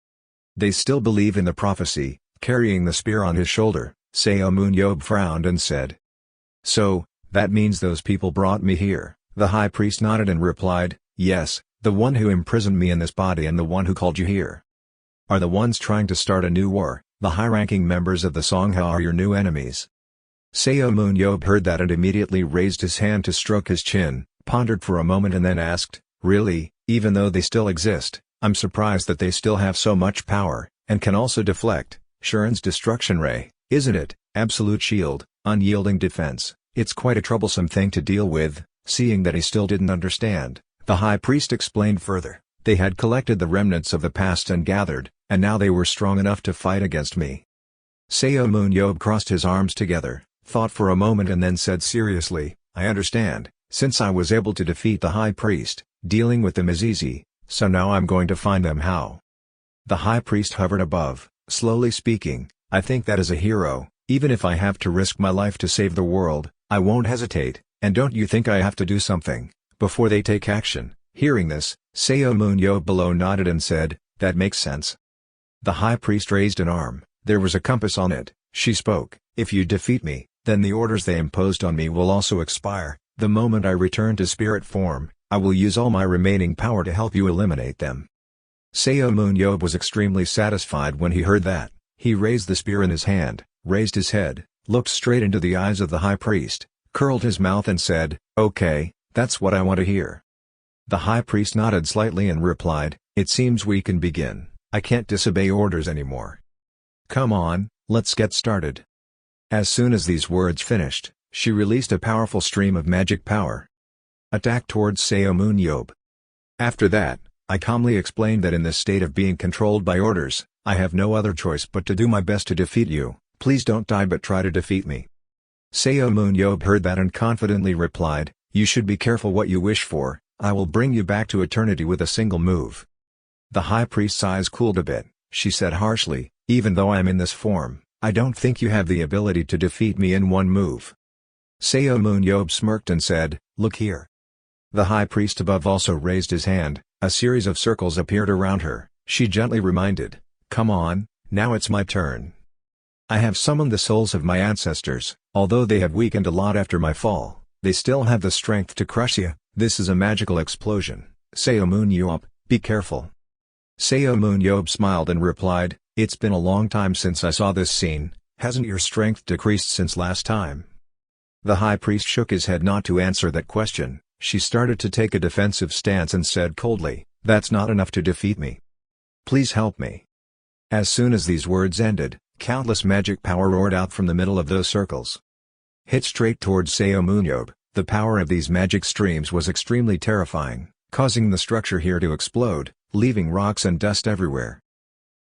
They still believe in the prophecy." Carrying the spear on his shoulder, Seomun Yob frowned and said, "So, that means those people brought me here?" The high priest nodded and replied, "Yes, The one who imprisoned me in this body and the one who called you here are the ones trying to start a new war. The high-ranking members of the Sangha are your new enemies." Seomun Yob heard that and immediately raised his hand to stroke his chin, pondered for a moment and then asked, "Really, even though they still exist, I'm surprised that they still have so much power, and can also deflect Shuren's destruction ray, isn't it? Absolute shield, unyielding defense, it's quite a troublesome thing to deal with." Seeing that he still didn't understand, the high priest explained further, "They had collected the remnants of the past and gathered, and now they were strong enough to fight against me." Seomun Yob crossed his arms together, thought for a moment and then said seriously, "I understand, since I was able to defeat the high priest, dealing with them is easy, so now I'm going to find them how." The high priest hovered above, slowly speaking, "I think that as a hero, even if I have to risk my life to save the world, I won't hesitate, and don't you think I have to do something before they take action?" Hearing this, Seomun Yob below nodded and said, "That makes sense." The high priest raised an arm, there was a compass on it. She spoke, "If you defeat me, then the orders they imposed on me will also expire. The moment I return to spirit form, I will use all my remaining power to help you eliminate them." Seomun Yob was extremely satisfied when he heard that. He raised the spear in his hand, raised his head, looked straight into the eyes of the high priest, curled his mouth and said, "Okay, that's what I want to hear." The high priest nodded slightly and replied, "It seems we can begin. I can't disobey orders anymore. Come on, let's get started." As soon as these words finished, she released a powerful stream of magic power. Attack towards Seomun Yob. After that, I calmly explained that in this state of being controlled by orders, I have no other choice but to do my best to defeat you. Please don't die but try to defeat me. Seomun Yob heard that and confidently replied, "You should be careful what you wish for, I will bring you back to eternity with a single move." The high priest's eyes cooled a bit. She said harshly, "Even though I am in this form, I don't think you have the ability to defeat me in one move." Seomun Yob smirked and said, "Look here." The high priest above also raised his hand, a series of circles appeared around her. She gently reminded, "Come on, now it's my turn. I have summoned the souls of my ancestors, although they have weakened a lot after my fall, they still have the strength to crush you. This is a magical explosion. Seomun Yob, be careful." Seomun Yob smiled and replied, "It's been a long time since I saw this scene, hasn't your strength decreased since last time?" The high priest shook his head not to answer that question. She started to take a defensive stance and said coldly, "That's not enough to defeat me. Please help me." As soon as these words ended, countless magic power roared out from the middle of those circles. Hit straight towards Seomun Yob. The power of these magic streams was extremely terrifying, causing the structure here to explode, leaving rocks and dust everywhere.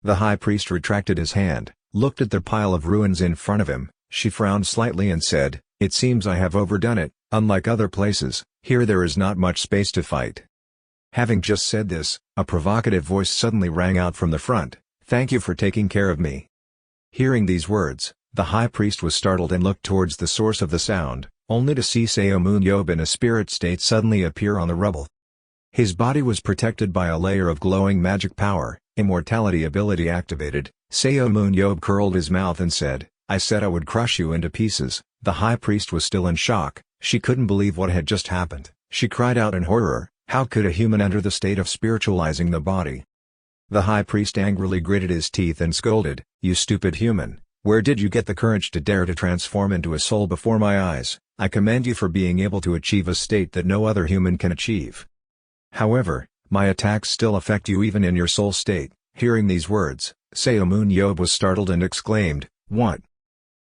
The high priest retracted his hand, looked at the pile of ruins in front of him. She frowned slightly and said, "It seems I have overdone it. Unlike other places, here there is not much space to fight." Having just said this, a provocative voice suddenly rang out from the front, "Thank you for taking care of me." Hearing these words, the high priest was startled and looked towards the source of the sound, only to see Seomun Yob in a spirit state suddenly appear on the rubble. His body was protected by a layer of glowing magic power, immortality ability activated. Seomun Yob curled his mouth and said, "I said I would crush you into pieces." The high priest was still in shock. She couldn't believe what had just happened. She cried out in horror, "How could a human enter the state of spiritualizing the body?" The high priest angrily gritted his teeth and scolded, "You stupid human, where did you get the courage to dare to transform into a soul before my eyes? I commend you for being able to achieve a state that no other human can achieve. However, my attacks still affect you even in your soul state." Hearing these words, Seomun Yob was startled and exclaimed, "What?"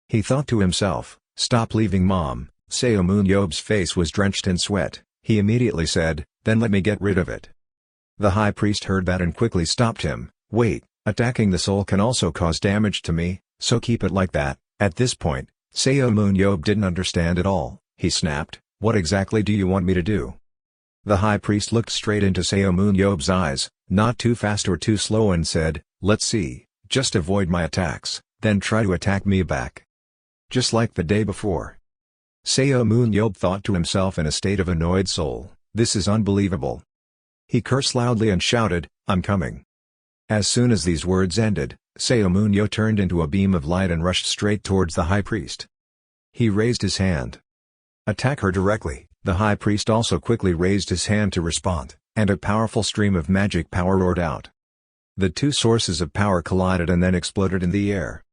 He thought to himself, "Stop leaving Mom." Seomun Yob's face was drenched in sweat. He immediately said, "Then let me get rid of it." The high priest heard that and quickly stopped him. "Wait, attacking the soul can also cause damage to me, so keep it like that." At this point, Seomun Yob didn't understand at all. He snapped, "What exactly do you want me to do?" The high priest looked straight into Seomun Yob's eyes, not too fast or too slow, and said, "Let's see, just avoid my attacks, then try to attack me back. Just like the day before." Seomun Yob thought to himself in a state of annoyed soul, "This is unbelievable." He cursed loudly and shouted, "I'm coming." As soon as these words ended, Seomun Yob turned into a beam of light and rushed straight towards the high priest. He raised his hand. "Attack her directly." The high priest also quickly raised his hand to respond. and a powerful stream of magic power roared out. The two sources of power collided and then exploded in the air.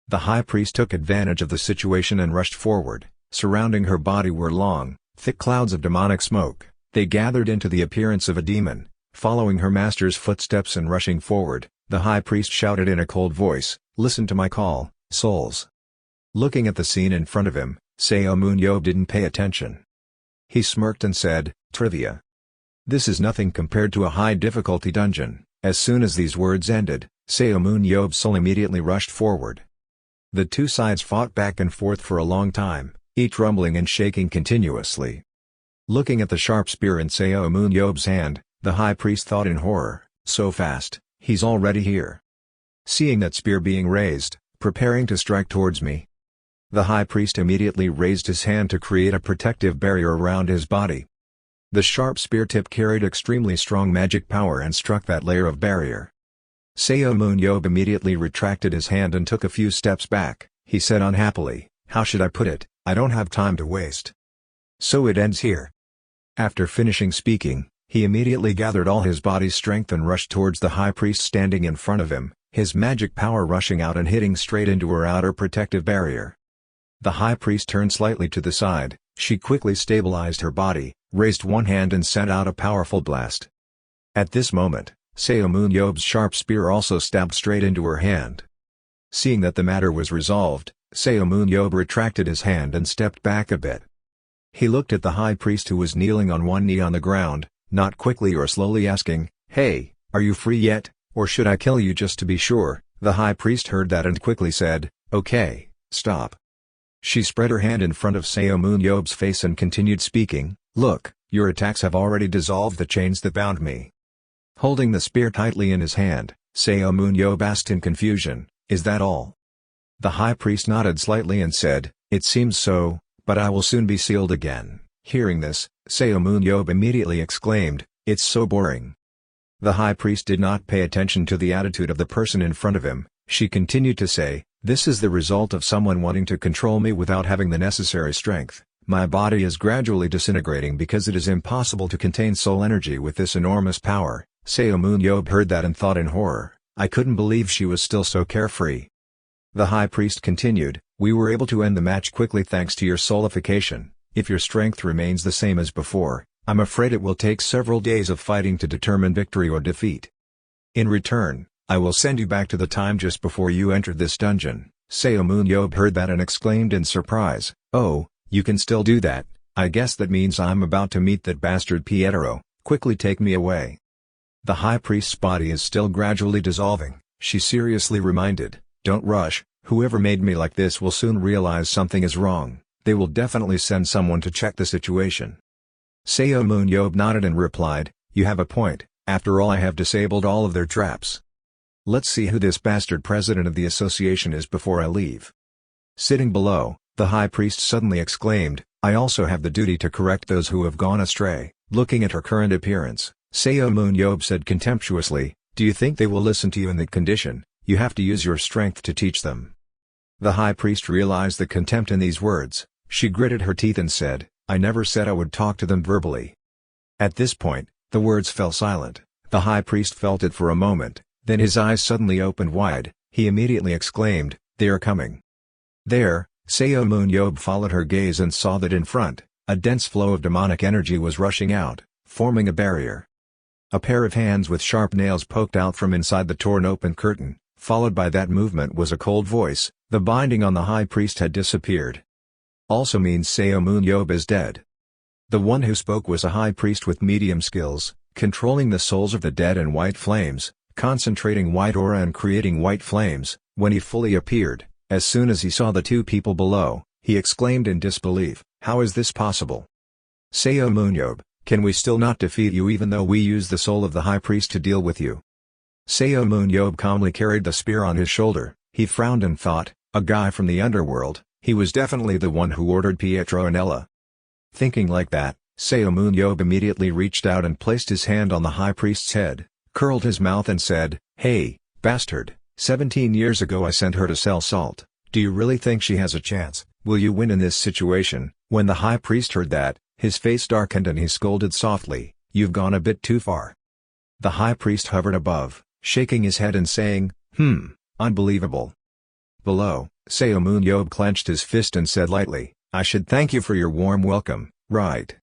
The high priest took advantage of the situation and rushed forward. Surrounding her body were long, thick clouds of demonic smoke. They gathered into the appearance of a demon. Following her master's footsteps and rushing forward, the high priest shouted in a cold voice, "Listen to my call, souls." Looking at the scene in front of him, Seomun Yob didn't pay attention. He smirked and said, "Trivia. This is nothing compared to a high-difficulty dungeon." As soon as these words ended, Seomun Yob's soul immediately rushed forward. The two sides fought back and forth for a long time, each rumbling and shaking continuously. Looking at the sharp spear in Seomun Yob's hand, the high priest thought in horror, "So fast, he's already here." Seeing that spear being raised, preparing to strike towards me, the high priest immediately raised his hand to create a protective barrier around his body. The sharp spear tip carried extremely strong magic power and struck that layer of barrier. Seomun Yob immediately retracted his hand and took a few steps back. He said unhappily, "How should I put it, I don't have time to waste. So it ends here." After finishing speaking, he immediately gathered all his body's strength and rushed towards the high priest standing in front of him, his magic power rushing out and hitting straight into her outer protective barrier. The high priest turned slightly to the side. She quickly stabilized her body, raised one hand and sent out a powerful blast. At this moment, Seomun Yob's sharp spear also stabbed straight into her hand. Seeing that the matter was resolved, Seomun Yob retracted his hand and stepped back a bit. He looked at the high priest who was kneeling on one knee on the ground, not quickly or slowly asking, "Hey, are you free yet, or should I kill you just to be sure?" The high priest heard that and quickly said, "Okay, stop." She spread her hand in front of Seomun Yob's face and continued speaking, "Look, your attacks have already dissolved the chains that bound me." Holding the spear tightly in his hand, Seomun Yob asked in confusion, "Is that all?" The high priest nodded slightly and said, "It seems so, but I will soon be sealed again." Hearing this, Seomun Yob immediately exclaimed, "It's so boring." The high priest did not pay attention to the attitude of the person in front of him. She continued to say, "This is the result of someone wanting to control me without having the necessary strength. My body is gradually disintegrating because it is impossible to contain soul energy with this enormous power." Seomun Yob heard that and thought in horror, "I couldn't believe she was still so carefree." The high priest continued, "We were able to end the match quickly thanks to your soulification. If your strength remains the same as before, I'm afraid it will take several days of fighting to determine victory or defeat. In return, I will send you back to the time just before you entered this dungeon." Seomun Yob heard that and exclaimed in surprise, "Oh, you can still do that? I guess that means I'm about to meet that bastard Pietro. Quickly take me away." The high priest's body is still gradually dissolving. She seriously reminded, "Don't rush, whoever made me like this will soon realize something is wrong. They will definitely send someone to check the situation." Seomun Yob nodded and replied, "You have a point, after all I have disabled all of their traps. Let's see who this bastard president of the association is before I leave." Sitting below, the high priest suddenly exclaimed, "I also have the duty to correct those who have gone astray." Looking at her current appearance, Seomun Yob said contemptuously, "Do you think they will listen to you in that condition? You have to use your strength to teach them." The high priest realized the contempt in these words. She gritted her teeth and said, "I never said I would talk to them verbally." At this point, the words fell silent. The high priest felt it for a moment, then his eyes suddenly opened wide. He immediately exclaimed, "They are coming." There, Seomun Yob followed her gaze and saw that in front, a dense flow of demonic energy was rushing out, forming a barrier. A pair of hands with sharp nails poked out from inside the torn open curtain. Followed by that movement was a cold voice, "The binding on the high priest had disappeared. Also means Seomun Yob is dead." The one who spoke was a high priest with medium skills, controlling the souls of the dead and white flames, concentrating white aura and creating white flames. When he fully appeared, as soon as he saw the two people below, he exclaimed in disbelief, "How is this possible? Seomun Yob, can we still not defeat you even though we use the soul of the high priest to deal with you?" Seomun Yob calmly carried the spear on his shoulder. He frowned and thought, a guy from the underworld. He was definitely the one who ordered Pietro and Ella. Thinking like that, Seomun Yob immediately reached out and placed his hand on the high priest's head, curled his mouth and said, "Hey, bastard, 17 years ago I sent her to sell salt. Do you really think she has a chance? Will you win in this situation?" When the high priest heard that, his face darkened and he scolded softly, you've gone a bit too far." The high priest hovered above, shaking his head and saying, unbelievable." Below, Seomun Yob clenched his fist and said lightly, "I should thank you for your warm welcome, right?"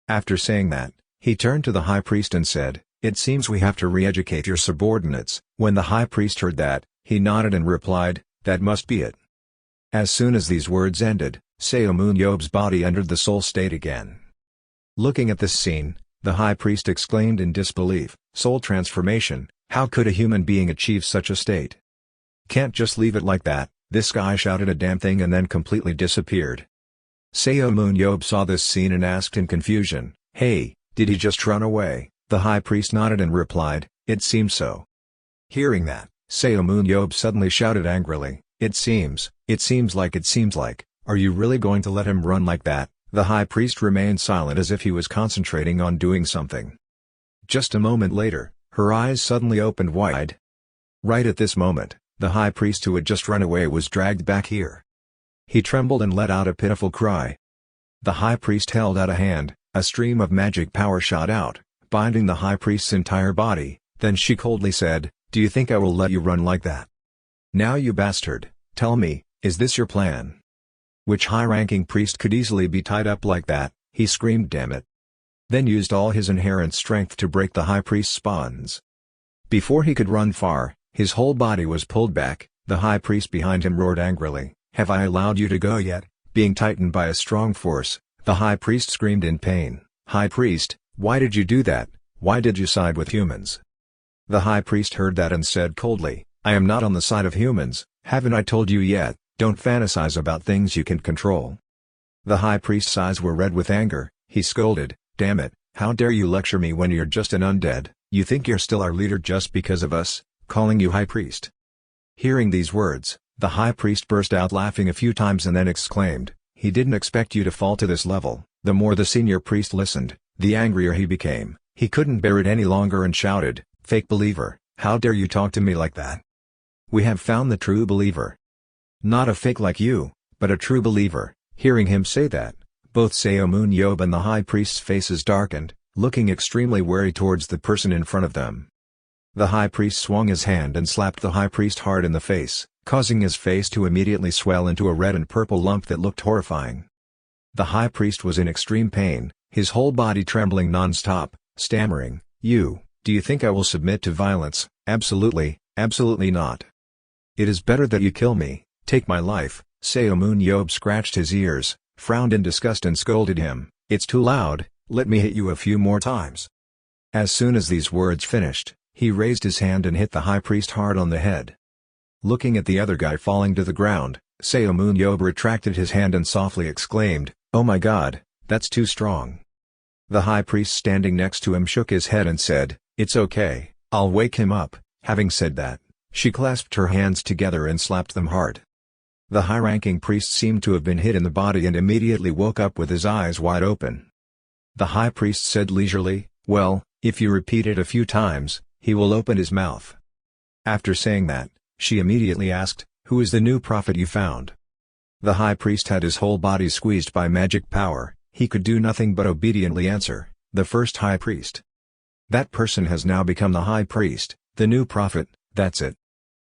After saying that, he turned to the high priest and said, "It seems we have to re-educate your subordinates." When the high priest heard that, he nodded and replied, "That must be it." As soon as these words ended, Seomun Yob's body entered the soul state again. Looking at this scene, the high priest exclaimed in disbelief, "Soul transformation, how could a human being achieve such a state? Can't just leave it like that." This guy shouted a damn thing and then completely disappeared. Seomun Yob saw this scene and asked in confusion, "Hey, did he just run away?" The high priest nodded and replied, "It seems so." Hearing that, Seomun Yob suddenly shouted angrily, it seems like, are you really going to let him run like that?" The high priest remained silent as if he was concentrating on doing something. Just a moment later, her eyes suddenly opened wide. Right at this moment, the high priest who had just run away was dragged back here. He trembled and let out a pitiful cry. The high priest held out a hand, a stream of magic power shot out, binding the high priest's entire body. Then she coldly said, "Do you think I will let you run like that? Now you bastard, tell me, is this your plan? Which high-ranking priest could easily be tied up like that?" He screamed, "Damn it!" Then used all his inherent strength to break the high priest's bonds. Before he could run far, his whole body was pulled back. The high priest behind him roared angrily, "Have I allowed you to go yet?" Being tightened by a strong force, the high priest screamed in pain, "High priest, why did you do that? Why did you side with humans?" The high priest heard that and said coldly, "I am not on the side of humans, haven't I told you yet? Don't fantasize about things you can control." The high priest's eyes were red with anger. He scolded, "Damn it, how dare you lecture me when you're just an undead? You think you're still our leader just because of us, calling you high priest?" Hearing these words, the high priest burst out laughing a few times and then exclaimed, "He didn't expect you to fall to this level." The more the senior priest listened, the angrier he became. He couldn't bear it any longer and shouted, "Fake believer, how dare you talk to me like that? We have found the true believer. Not a fake like you, but a true believer." Hearing him say that, both Seomun Yob and the high priest's faces darkened, looking extremely wary towards the person in front of them. The high priest swung his hand and slapped the high priest hard in the face, causing his face to immediately swell into a red and purple lump that looked horrifying. The high priest was in extreme pain, his whole body trembling non-stop, stammering, do you think I will submit to violence? Absolutely, absolutely not. It is better that you kill me, take my life." Seomun Yob scratched his ears, frowned in disgust and scolded him, "It's too loud, let me hit you a few more times." As soon as these words finished, he raised his hand and hit the high priest hard on the head. Looking at the other guy falling to the ground, Seomun Yob retracted his hand and softly exclaimed, "Oh my god, that's too strong." The high priest standing next to him shook his head and said, "It's okay, I'll wake him up." Having said that, she clasped her hands together and slapped them hard. The high-ranking priest seemed to have been hit in the body and immediately woke up with his eyes wide open. The high priest said leisurely, "Well, if you repeat it a few times, he will open his mouth." After saying that, she immediately asked, "Who is the new prophet you found?" The high priest had his whole body squeezed by magic power. He could do nothing but obediently answer, "The first high priest. That person has now become the high priest, the new prophet, that's it."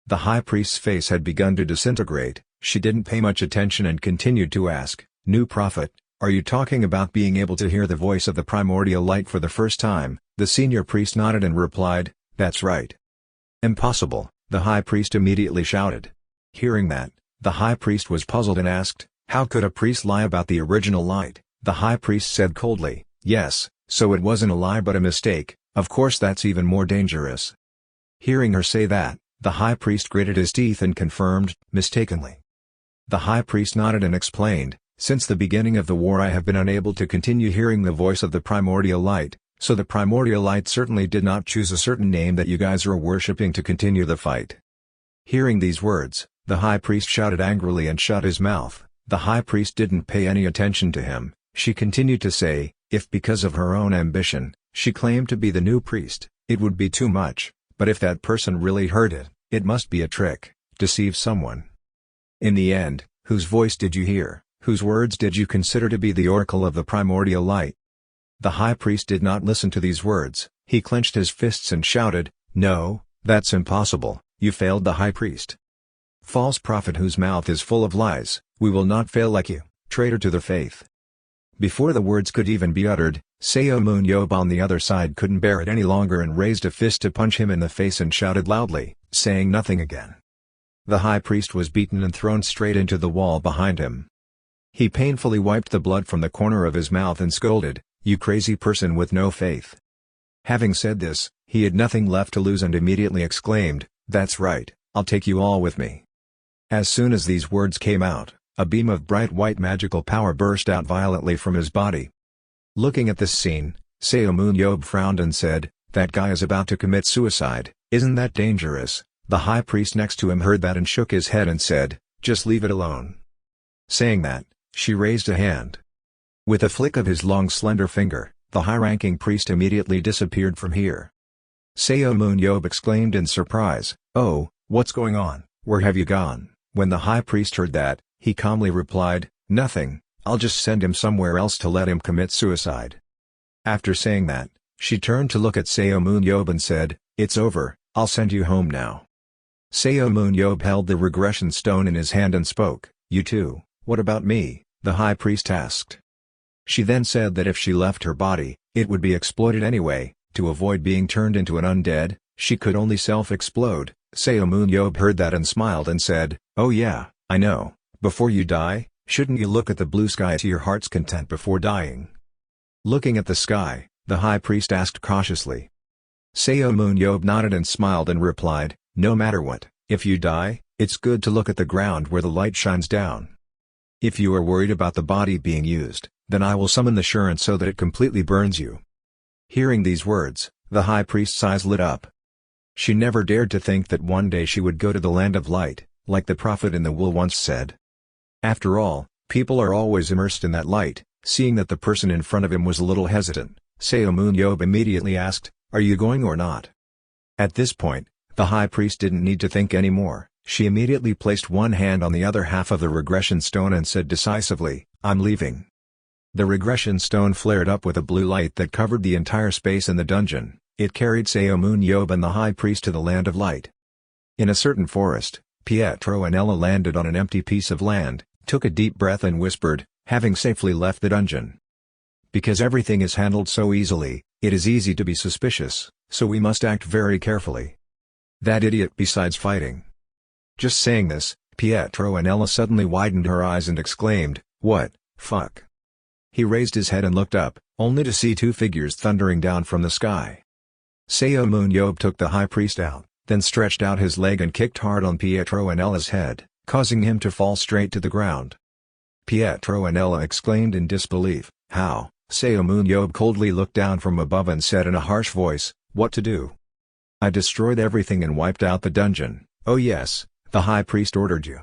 The high priest's face had begun to disintegrate. She didn't pay much attention and continued to ask, "New prophet, are you talking about being able to hear the voice of the primordial light for the first time?" The senior priest nodded and replied, "That's right." "Impossible," the high priest immediately shouted. Hearing that, the high priest was puzzled and asked, "How could a priest lie about the original light?" The high priest said coldly, "Yes, so it wasn't a lie but a mistake, of course that's even more dangerous." Hearing her say that, the high priest gritted his teeth and confirmed, "Mistakenly." The high priest nodded and explained, "Since the beginning of the war I have been unable to continue hearing the voice of the primordial light, so the primordial light certainly did not choose a certain name that you guys are worshipping to continue the fight." Hearing these words, the high priest shouted angrily and shut his mouth. The high priest didn't pay any attention to him. She continued to say, if because of her own ambition, she claimed to be the new priest, it would be too much, but if that person really heard it, it must be a trick, deceive someone. In the end, whose voice did you hear, whose words did you consider to be the oracle of the primordial light? The high priest did not listen to these words. He clenched his fists and shouted, "No, that's impossible, you failed the high priest. False prophet whose mouth is full of lies, we will not fail like you, traitor to the faith." Before the words could even be uttered, Seomun Yob on the other side couldn't bear it any longer and raised a fist to punch him in the face and shouted loudly, saying nothing again. The high priest was beaten and thrown straight into the wall behind him. He painfully wiped the blood from the corner of his mouth and scolded, "You crazy person with no faith." Having said this, he had nothing left to lose and immediately exclaimed, "That's right, I'll take you all with me." As soon as these words came out, a beam of bright white magical power burst out violently from his body. Looking at this scene, Seomun Yob frowned and said, "That guy is about to commit suicide, isn't that dangerous?" The high priest next to him heard that and shook his head and said, "Just leave it alone." Saying that, she raised a hand. With a flick of his long slender finger, the high-ranking priest immediately disappeared from here. Seomun Yob exclaimed in surprise, "Oh, what's going on? Where have you gone?" When the high priest heard that, he calmly replied, "Nothing, I'll just send him somewhere else to let him commit suicide." After saying that, she turned to look at Seomun Yob and said, "It's over, I'll send you home now." Seomun Yob held the regression stone in his hand and spoke, "You too, what about me?" the high priest asked. She then said that if she left her body, it would be exploited anyway. To avoid being turned into an undead, she could only self-explode. Seomun Yob heard that and smiled and said, "Oh yeah, I know, before you die, shouldn't you look at the blue sky to your heart's content before dying?" Looking at the sky, the high priest asked cautiously. Seomun Yob nodded and smiled and replied, "No matter what, if you die, it's good to look at the ground where the light shines down. If you are worried about the body being used, then I will summon the Shuren so that it completely burns you." Hearing these words, the high priest's eyes lit up. She never dared to think that one day she would go to the land of light, like the prophet in the wool once said. After all, people are always immersed in that light. Seeing that the person in front of him was a little hesitant, Seomun Yob immediately asked, "Are you going or not?" At this point, the high priest didn't need to think anymore. She immediately placed one hand on the other half of the regression stone and said decisively, "I'm leaving." The regression stone flared up with a blue light that covered the entire space in the dungeon. It carried Seomun Yob and the high priest to the land of light. In a certain forest, Pietro and Ella landed on an empty piece of land, took a deep breath and whispered, having safely left the dungeon. "Because everything is handled so easily, it is easy to be suspicious, so we must act very carefully. That idiot besides fighting." Just saying this, Pietro and Ella suddenly widened her eyes and exclaimed, "What, fuck?" He raised his head and looked up, only to see two figures thundering down from the sky. Seomun Yob took the high priest out, then stretched out his leg and kicked hard on Pietro and Ella's head, causing him to fall straight to the ground. Pietro and Ella exclaimed in disbelief, "How?" Seomun Yob coldly looked down from above and said in a harsh voice, "What to do? I destroyed everything and wiped out the dungeon." "Oh yes, the high priest ordered you."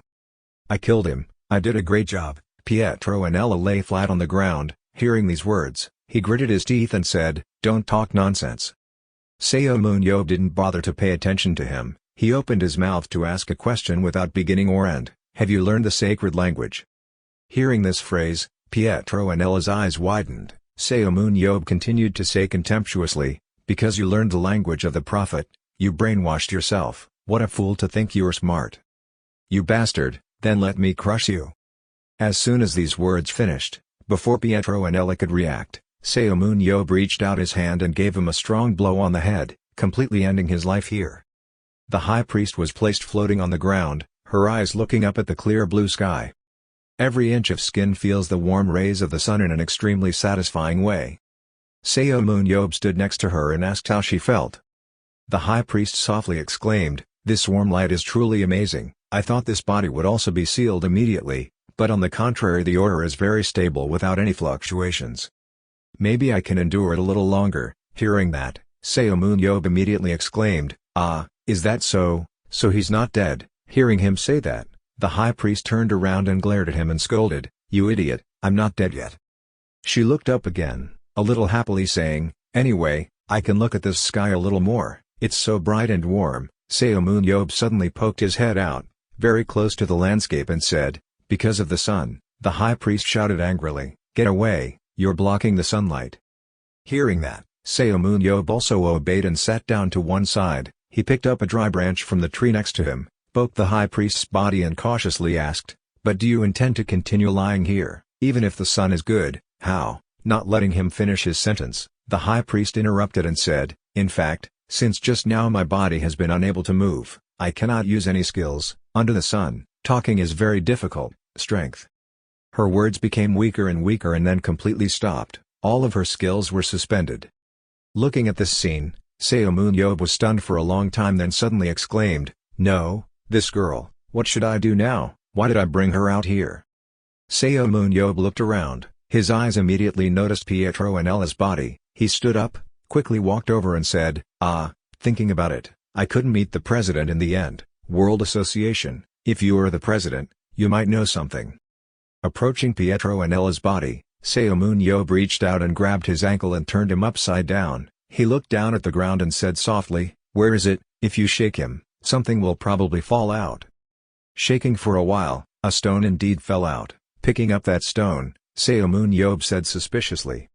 "I killed him, I did a great job." Pietro and Ella lay flat on the ground. Hearing these words, he gritted his teeth and said, "Don't talk nonsense." Seomun Yob didn't bother to pay attention to him. He opened his mouth to ask a question without beginning or end. "Have you learned the sacred language?" Hearing this phrase, Pietro and Ella's eyes widened. Seomun Yob continued to say contemptuously, "Because you learned the language of the prophet, you brainwashed yourself. What a fool to think you're smart. You bastard, then let me crush you." As soon as these words finished, before Pietro and Ella could react, Seomun Yob reached out his hand and gave him a strong blow on the head, completely ending his life here. The high priest was placed floating on the ground, her eyes looking up at the clear blue sky. Every inch of skin feels the warm rays of the sun in an extremely satisfying way. Seomun Yob stood next to her and asked how she felt. The high priest softly exclaimed, "This warm light is truly amazing. I thought this body would also be sealed immediately, but on the contrary the aura is very stable without any fluctuations. Maybe I can endure it a little longer." Hearing that, Seomun Yob immediately exclaimed, "Ah, is that so? So he's not dead?" Hearing him say that, the high priest turned around and glared at him and scolded, "You idiot, I'm not dead yet." She looked up again, a little happily saying, "Anyway, I can look at this sky a little more, it's so bright and warm." Seomun Yob suddenly poked his head out, very close to the landscape and said, "Because of the sun." The high priest shouted angrily, "Get away, you're blocking the sunlight." Hearing that, Seomun Yob also obeyed and sat down to one side. He picked up a dry branch from the tree next to him, poked the high priest's body and cautiously asked, "But do you intend to continue lying here, even if the sun is good?" "How?" Not letting him finish his sentence, the high priest interrupted and said, "In fact, since just now my body has been unable to move, I cannot use any skills. Under the sun, talking is very difficult. Strength." Her words became weaker and weaker and then completely stopped. All of her skills were suspended. Looking at this scene, Seomun Yob was stunned for a long time, then suddenly exclaimed, "No, this girl, what should I do now? Why did I bring her out here?" Seomun Yob looked around. His eyes immediately noticed Pietro and Ella's body. He stood up, quickly walked over and said, Thinking about it, I couldn't meet the president in the end. World Association, if you are the president, you might know something." Approaching Pietro and Ella's body, Seomun Yob reached out and grabbed his ankle and turned him upside down. He looked down at the ground and said softly, "Where is it? If you shake him, something will probably fall out." Shaking for a while, a stone indeed fell out. Picking up that stone, Seomun Yob said suspiciously,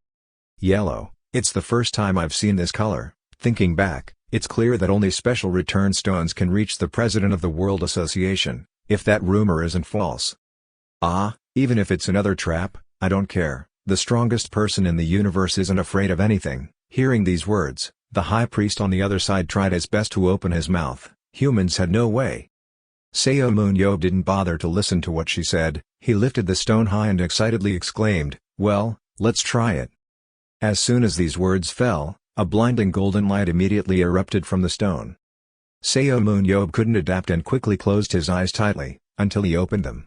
"Yellow, it's the first time I've seen this color." Thinking back, it's clear that only special return stones can reach the president of the World Association, if that rumor isn't false. Even if it's another trap, I don't care. The strongest person in the universe isn't afraid of anything. Hearing these words, the high priest on the other side tried his best to open his mouth. Humans had no way. Seomun Yob didn't bother to listen to what she said. He lifted the stone high and excitedly exclaimed, "Well, let's try it." As soon as these words fell, a blinding golden light immediately erupted from the stone. Seomun Yob couldn't adapt and quickly closed his eyes tightly, until he opened them.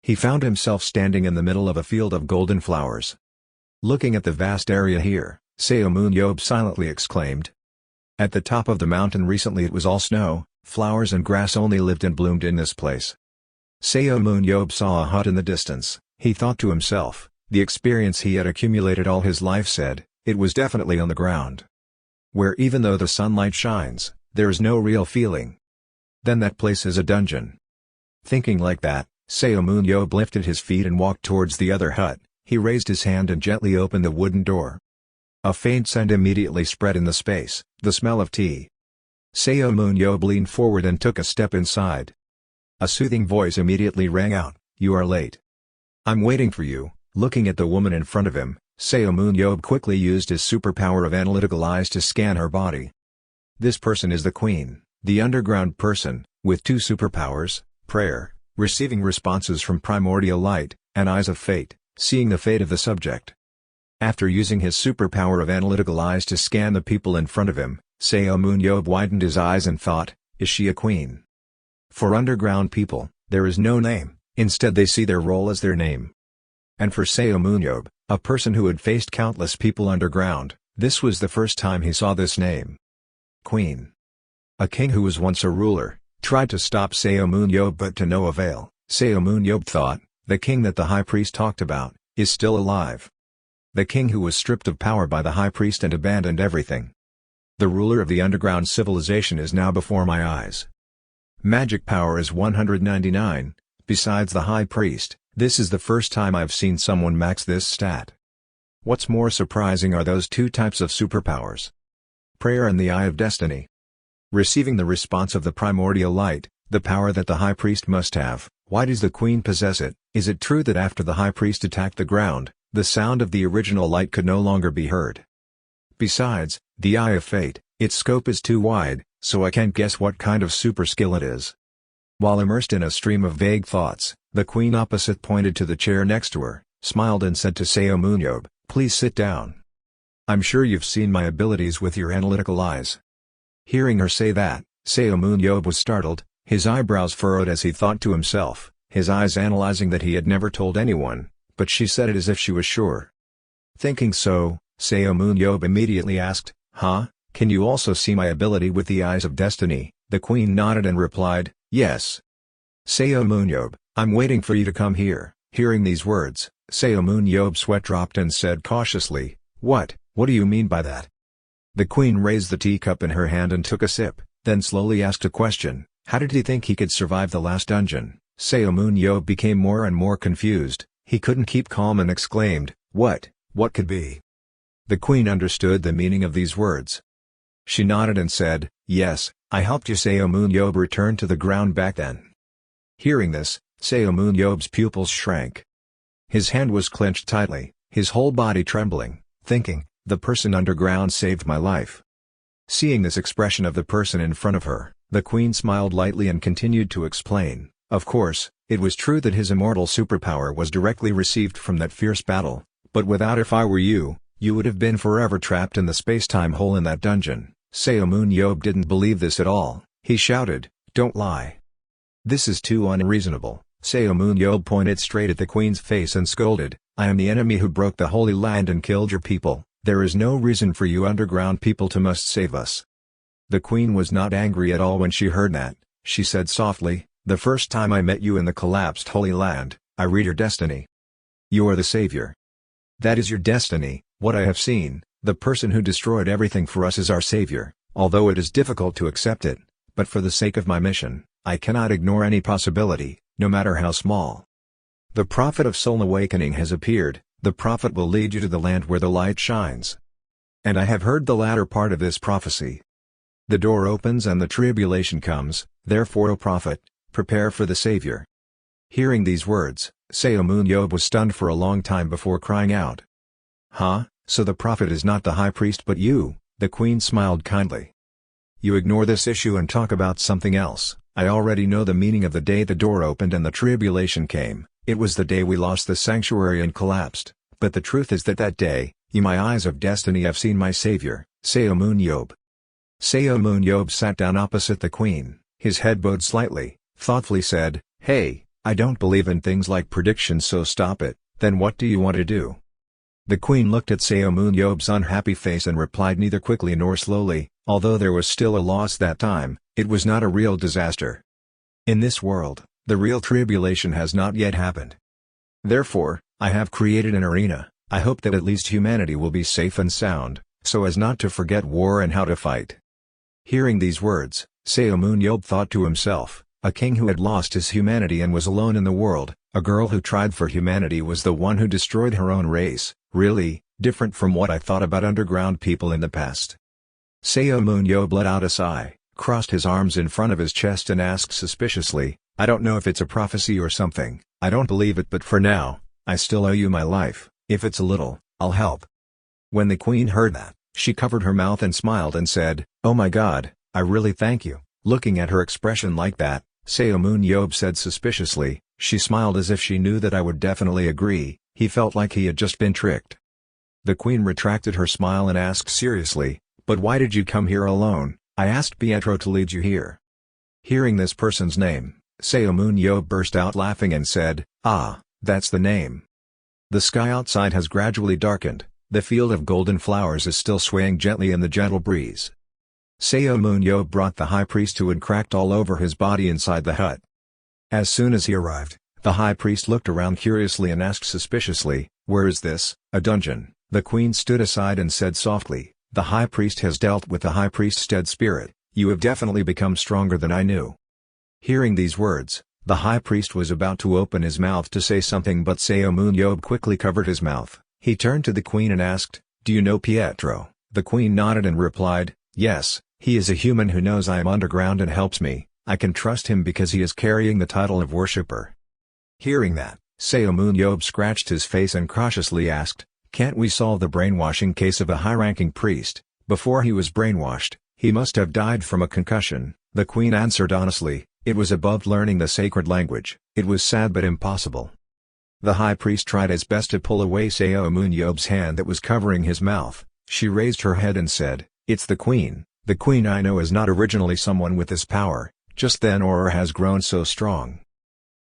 He found himself standing in the middle of a field of golden flowers. Looking at the vast area here, Seomun Yob silently exclaimed. At the top of the mountain recently it was all snow, flowers and grass only lived and bloomed in this place. Seomun Yob saw a hut in the distance. He thought to himself, the experience he had accumulated all his life said, it was definitely on the ground. Where even though the sunlight shines, there is no real feeling. Then that place is a dungeon. Thinking like that, Seomun Yob lifted his feet and walked towards the other hut. He raised his hand and gently opened the wooden door. A faint scent immediately spread in the space, the smell of tea. Seomun Yob leaned forward and took a step inside. A soothing voice immediately rang out, "You are late. I'm waiting for you." Looking at the woman in front of him, Seomun Yob quickly used his superpower of analytical eyes to scan her body. This person is the queen, the underground person, with two superpowers, prayer, receiving responses from primordial light, and eyes of fate, seeing the fate of the subject. After using his superpower of analytical eyes to scan the people in front of him, Seomun Yob widened his eyes and thought, is she a queen? For underground people, there is no name, instead they see their role as their name. And for Seomun Yob, a person who had faced countless people underground, this was the first time he saw this name. Queen. A king who was once a ruler, tried to stop Seomun Yob but to no avail. Seomun Yob thought, the king that the high priest talked about, is still alive. The king who was stripped of power by the high priest and abandoned everything. The ruler of the underground civilization is now before my eyes. Magic power is 199, besides the high priest, this is the first time I've seen someone max this stat. What's more surprising are those two types of superpowers. Prayer and the Eye of Destiny. Receiving the response of the primordial light, the power that the high priest must have. Why does the queen possess it? Is it true that after the high priest attacked the ground, the sound of the original light could no longer be heard? Besides, the Eye of Fate, its scope is too wide, so I can't guess what kind of super skill it is. While immersed in a stream of vague thoughts, the queen opposite pointed to the chair next to her, smiled and said to Seomun Yob, "Please sit down. I'm sure you've seen my abilities with your analytical eyes." Hearing her say that, Seomun Yob was startled, his eyebrows furrowed as he thought to himself, his eyes analyzing that he had never told anyone, but she said it as if she was sure. Thinking so, Seomun Yob immediately asked, Can you also see my ability with the eyes of destiny?" The queen nodded and replied, "Yes." Seomun Yob, "I'm waiting for you to come here." Hearing these words, Seomun Yob's sweat dropped and said cautiously, What do you mean by that?" The queen raised the teacup in her hand and took a sip, then slowly asked a question, how did he think he could survive the last dungeon? Seomun Yob became more and more confused, he couldn't keep calm and exclaimed, What could be? The queen understood the meaning of these words. She nodded and said, "Yes, I helped you." Seomun Yob returned to the ground back then. Hearing this, Seomun Yob's pupils shrank. His hand was clenched tightly, his whole body trembling, thinking, the person underground saved my life. Seeing this expression of the person in front of her, the queen smiled lightly and continued to explain, of course, it was true that his immortal superpower was directly received from that fierce battle, but without, if I were you, you would have been forever trapped in the space-time hole in that dungeon. Seomun Yob didn't believe this at all. He shouted, "Don't lie. This is too unreasonable." Seomun Yob pointed straight at the queen's face and scolded, "I am the enemy who broke the Holy Land and killed your people. There is no reason for you underground people to must save us." The queen was not angry at all when she heard that. She said softly, "The first time I met you in the collapsed Holy Land, I read your destiny. You are the savior. That is your destiny. What I have seen, the person who destroyed everything for us is our savior, although it is difficult to accept it, but for the sake of my mission, I cannot ignore any possibility, no matter how small. The prophet of soul awakening has appeared. The prophet will lead you to the land where the light shines. And I have heard the latter part of this prophecy. The door opens and the tribulation comes, therefore, O prophet, prepare for the savior." Hearing these words, Seomun Yob was stunned for a long time before crying out. "Huh, so the prophet is not the high priest but you?" The queen smiled kindly. "You ignore this issue and talk about something else. I already know the meaning of the day the door opened and the tribulation came. It was the day we lost the sanctuary and collapsed, but the truth is that day, in my eyes of destiny have seen my savior, Seomun Yob." Seomun Yob sat down opposite the queen, his head bowed slightly, thoughtfully said, "Hey, I don't believe in things like predictions, so stop it. Then what do you want to do?" The queen looked at Seomun Yob's unhappy face and replied neither quickly nor slowly, "Although there was still a loss that time, it was not a real disaster. In this world, the real tribulation has not yet happened. Therefore, I have created an arena. I hope that at least humanity will be safe and sound, so as not to forget war and how to fight." Hearing these words, Seomun Yob thought to himself, a king who had lost his humanity and was alone in the world, a girl who tried for humanity was the one who destroyed her own race, really, different from what I thought about underground people in the past. Seomun Yob let out a sigh, crossed his arms in front of his chest and asked suspiciously, "I don't know if it's a prophecy or something, I don't believe it, but for now, I still owe you my life. If it's a little, I'll help." When the queen heard that, she covered her mouth and smiled and said, "Oh my God, I really thank you." Looking at her expression like that, Seomun Yob said suspiciously, "She smiled as if she knew that I would definitely agree." He felt like he had just been tricked. The queen retracted her smile and asked seriously, "But why did you come here alone? I asked Pietro to lead you here." Hearing this person's name, Seomun Yob burst out laughing and said, "Ah, that's the name." The sky outside has gradually darkened, the field of golden flowers is still swaying gently in the gentle breeze. Seomun Yob brought the high priest who had cracked all over his body inside the hut. As soon as he arrived, the high priest looked around curiously and asked suspiciously, "Where is this, a dungeon?" The queen stood aside and said softly, "The high priest has dealt with the high priest's dead spirit. You have definitely become stronger than I knew." Hearing these words, the high priest was about to open his mouth to say something, but Seomun Yob quickly covered his mouth. He turned to the queen and asked, "Do you know Pietro?" The queen nodded and replied, "Yes, he is a human who knows I am underground and helps me. I can trust him because he is carrying the title of worshipper." Hearing that, Seomun Yob scratched his face and cautiously asked, "Can't we solve the brainwashing case of a high-ranking priest? Before he was brainwashed, he must have died from a concussion." The queen answered honestly, "It was above learning the sacred language. It was sad but impossible." The high priest tried his best to pull away Seomun Yob's hand that was covering his mouth. She raised her head and said, "It's the queen. The queen I know is not originally someone with this power, just then Aurora has grown so strong."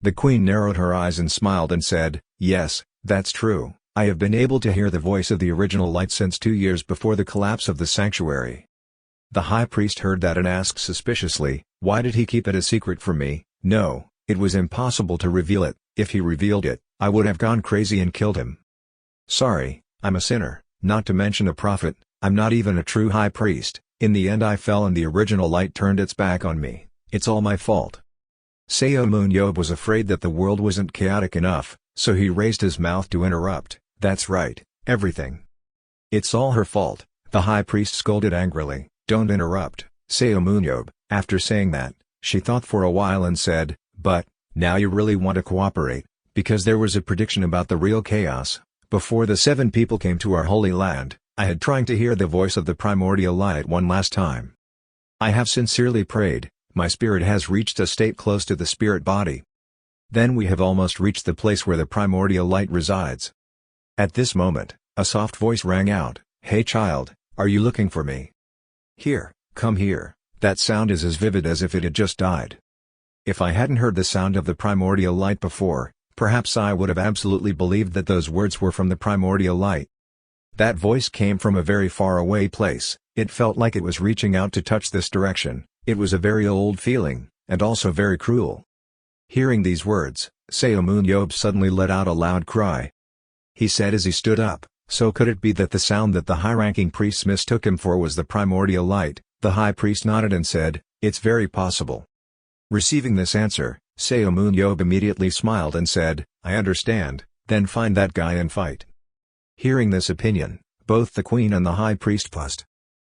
The queen narrowed her eyes and smiled and said, "Yes, that's true. I have been able to hear the voice of the original light since 2 years before the collapse of the sanctuary." The high priest heard that and asked suspiciously, "Why did he keep it a secret from me?" "No, it was impossible to reveal it. If he revealed it, I would have gone crazy and killed him. Sorry, I'm a sinner, not to mention a prophet. I'm not even a true high priest. In the end I fell and the original light turned its back on me. It's all my fault." Seomun Yob was afraid that the world wasn't chaotic enough, so he raised his mouth to interrupt, "That's right, everything. It's all her fault, the high priest scolded angrily. Don't interrupt, Seomun Yob. After saying that, she thought for a while and said, but, now you really want to cooperate, because there was a prediction about the real chaos. Before the 7 people came to our holy land, I had trying to hear the voice of the primordial light one last time. I have sincerely prayed, my spirit has reached a state close to the spirit body. Then we have almost reached the place where the primordial light resides. At this moment, a soft voice rang out, hey child, are you looking for me? Here, come here. That sound is as vivid as if it had just died. If I hadn't heard the sound of the primordial light before, perhaps I would have absolutely believed that those words were from the primordial light. That voice came from a very far away place, it felt like it was reaching out to touch this direction. It was a very old feeling, and also very cruel. Hearing these words, Seomun Yob suddenly let out a loud cry. He said as he stood up, so could it be that the sound that the high-ranking priests mistook him for was the primordial light? The high priest nodded and said, it's very possible. Receiving this answer, Seomun Yob immediately smiled and said, I understand, then find that guy and fight. Hearing this opinion, both the queen and the high priest paused.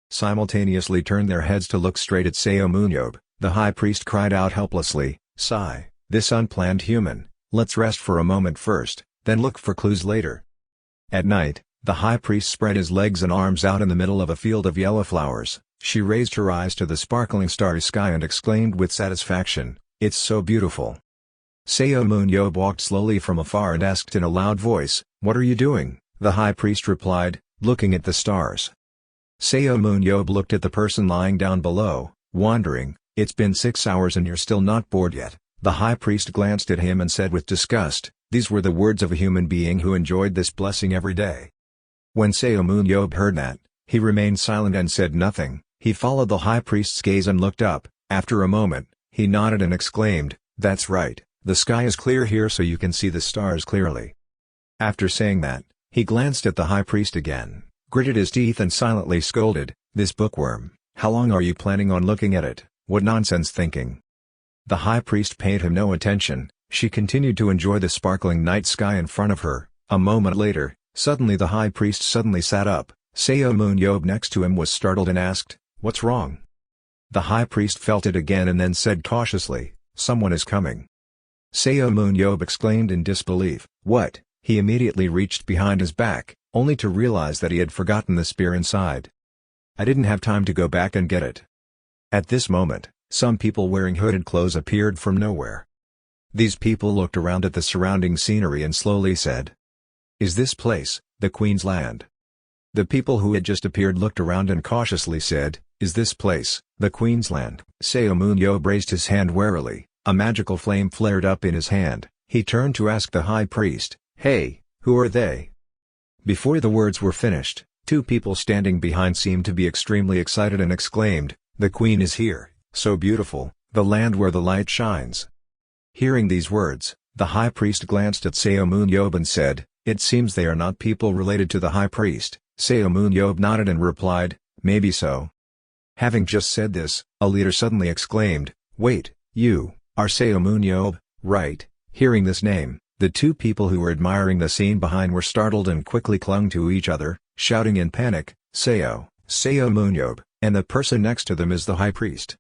Simultaneously turned their heads to look straight at Seomun Yob. The high priest cried out helplessly, sigh, this unplanned human, let's rest for a moment first, then look for clues later. At night, the high priest spread his legs and arms out in the middle of a field of yellow flowers. She raised her eyes to the sparkling starry sky and exclaimed with satisfaction, it's so beautiful. Seomun Yob walked slowly from afar and asked in a loud voice, what are you doing? The high priest replied, looking at the stars. Seomun Yob looked at the person lying down below, wondering, it's been 6 hours and you're still not bored yet. The high priest glanced at him and said with disgust, these were the words of a human being who enjoyed this blessing every day. When Seomun Yob heard that, he remained silent and said nothing. He followed the high priest's gaze and looked up. After a moment, he nodded and exclaimed, that's right, the sky is clear here so you can see the stars clearly. After saying that, he glanced at the high priest again, gritted his teeth and silently scolded, this bookworm, how long are you planning on looking at it? What nonsense thinking. The high priest paid him no attention. She continued to enjoy the sparkling night sky in front of her. A moment later, suddenly the high priest sat up. Seomun Yob next to him was startled and asked, what's wrong? The high priest felt it again and then said cautiously, someone is coming. Seomun Yob exclaimed in disbelief, what? He immediately reached behind his back, only to realize that he had forgotten the spear inside. I didn't have time to go back and get it. At this moment, some people wearing hooded clothes appeared from nowhere. These people looked around at the surrounding scenery and slowly said, is this place, the Queen's land? The people who had just appeared looked around and cautiously said, is this place, the Queen's land? Seomun Yob raised his hand warily, a magical flame flared up in his hand. He turned to ask the high priest, hey, who are they? Before the words were finished, 2 people standing behind seemed to be extremely excited and exclaimed, the Queen is here, so beautiful, the land where the light shines. Hearing these words, the high priest glanced at Seomun Yob and said, it seems they are not people related to the high priest. Seomun Yob nodded and replied, maybe so. Having just said this, a leader suddenly exclaimed, wait, you, are Seomun Yob, right? Hearing this name, the 2 people who were admiring the scene behind were startled and quickly clung to each other, shouting in panic, Seomun Yob, and the person next to them is the high priest.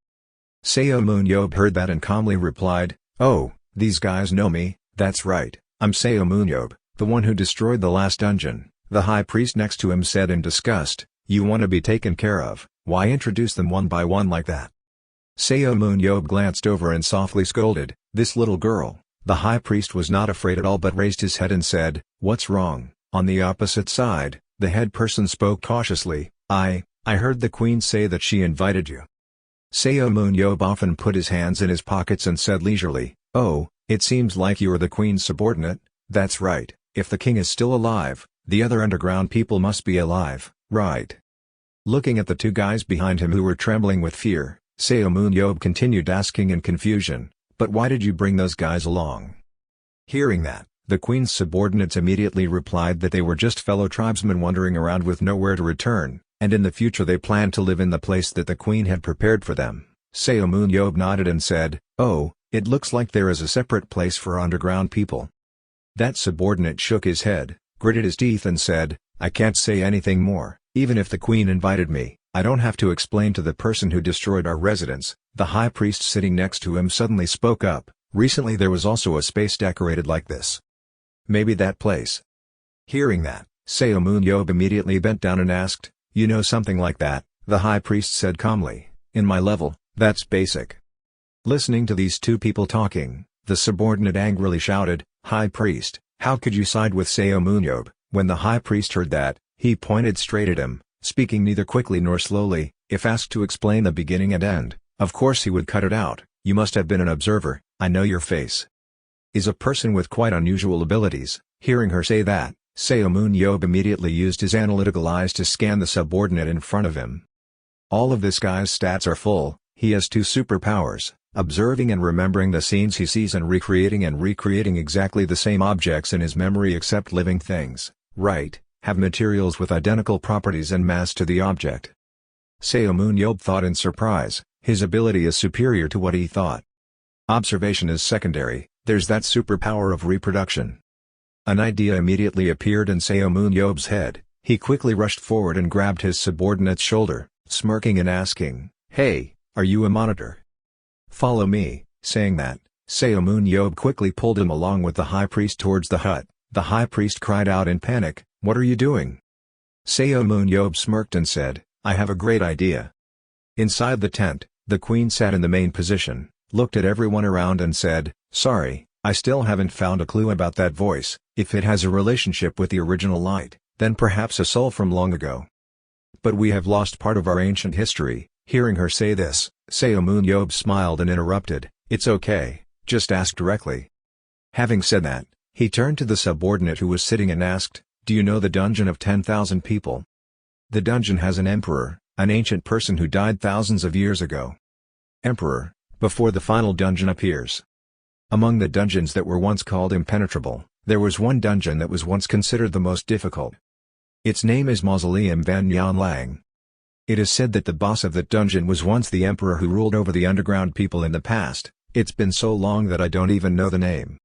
Seomun Yob heard that and calmly replied, oh, these guys know me, that's right, I'm Seomun Yob, the one who destroyed the last dungeon. The high priest next to him said in disgust, you want to be taken care of, why introduce them one by one like that? Seomun Yob glanced over and softly scolded, this little girl. The high priest was not afraid at all but raised his head and said, what's wrong? On the opposite side, the head person spoke cautiously, I heard the Queen say that she invited you. Seomun Yob often put his hands in his pockets and said leisurely, oh, it seems like you are the Queen's subordinate, that's right, if the king is still alive, the other underground people must be alive, right? Looking at the 2 guys behind him who were trembling with fear, Seomun Yob continued asking in confusion, but why did you bring those guys along? Hearing that, the Queen's subordinates immediately replied that they were just fellow tribesmen wandering around with nowhere to return, and in the future they planned to live in the place that the Queen had prepared for them. Seomun Yob nodded and said, oh, it looks like there is a separate place for underground people. That subordinate shook his head, gritted his teeth and said, I can't say anything more. Even if the queen invited me, I don't have to explain to the person who destroyed our residence." The high priest sitting next to him suddenly spoke up. "Recently there was also a space decorated like this. Maybe that place." Hearing that, Seomun Yob immediately bent down and asked, "You know something like that?" The high priest said calmly, "In my level, that's basic." Listening to these two people talking, the subordinate angrily shouted, "High priest, how could you side with Seomun Yob?" When the high priest heard that, he pointed straight at him, speaking neither quickly nor slowly. If asked to explain the beginning and end, of course he would cut it out. "You must have been an observer, I know your face." Is a person with quite unusual abilities. Hearing her say that, Seomun Yob immediately used his analytical eyes to scan the subordinate in front of him. All of this guy's stats are full. He has 2 superpowers, observing and remembering the scenes he sees and recreating exactly the same objects in his memory except living things, right, have materials with identical properties and mass to the object. Seomun Yob thought in surprise, his ability is superior to what he thought. Observation is secondary, there's that superpower of reproduction. An idea immediately appeared in Seomun Yob's head. He quickly rushed forward and grabbed his subordinate's shoulder, smirking and asking, "Hey, are you a monitor? Follow me." Saying that, Seomun Yob quickly pulled him along with the high priest towards the hut. The high priest cried out in panic, "What are you doing?" Seomun Yob smirked and said, "I have a great idea." Inside the tent, the queen sat in the main position, looked at everyone around and said, "Sorry, I still haven't found a clue about that voice. If it has a relationship with the original light, then perhaps a soul from long ago. But we have lost part of our ancient history." Hearing her say this, Seomun Yob smiled and interrupted, "It's okay, just ask directly." Having said that, he turned to the subordinate who was sitting and asked, "Do you know the dungeon of 10,000 people? The dungeon has an emperor, an ancient person who died thousands of years ago. Emperor, before the final dungeon appears. Among the dungeons that were once called impenetrable, there was one dungeon that was once considered the most difficult. Its name is Mausoleum Van Yanlang. It is said that the boss of that dungeon was once the emperor who ruled over the underground people in the past. It's been so long that I don't even know the name.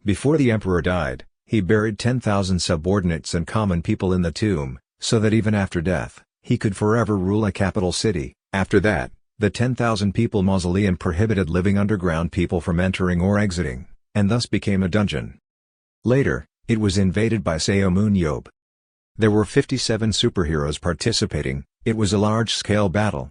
Before the emperor died, he buried 10,000 subordinates and common people in the tomb, so that even after death, he could forever rule a capital city. After that, the 10,000 people mausoleum prohibited living underground people from entering or exiting, and thus became a dungeon. Later, it was invaded by Seomun Yob. There were 57 superheroes participating. It was a large-scale battle.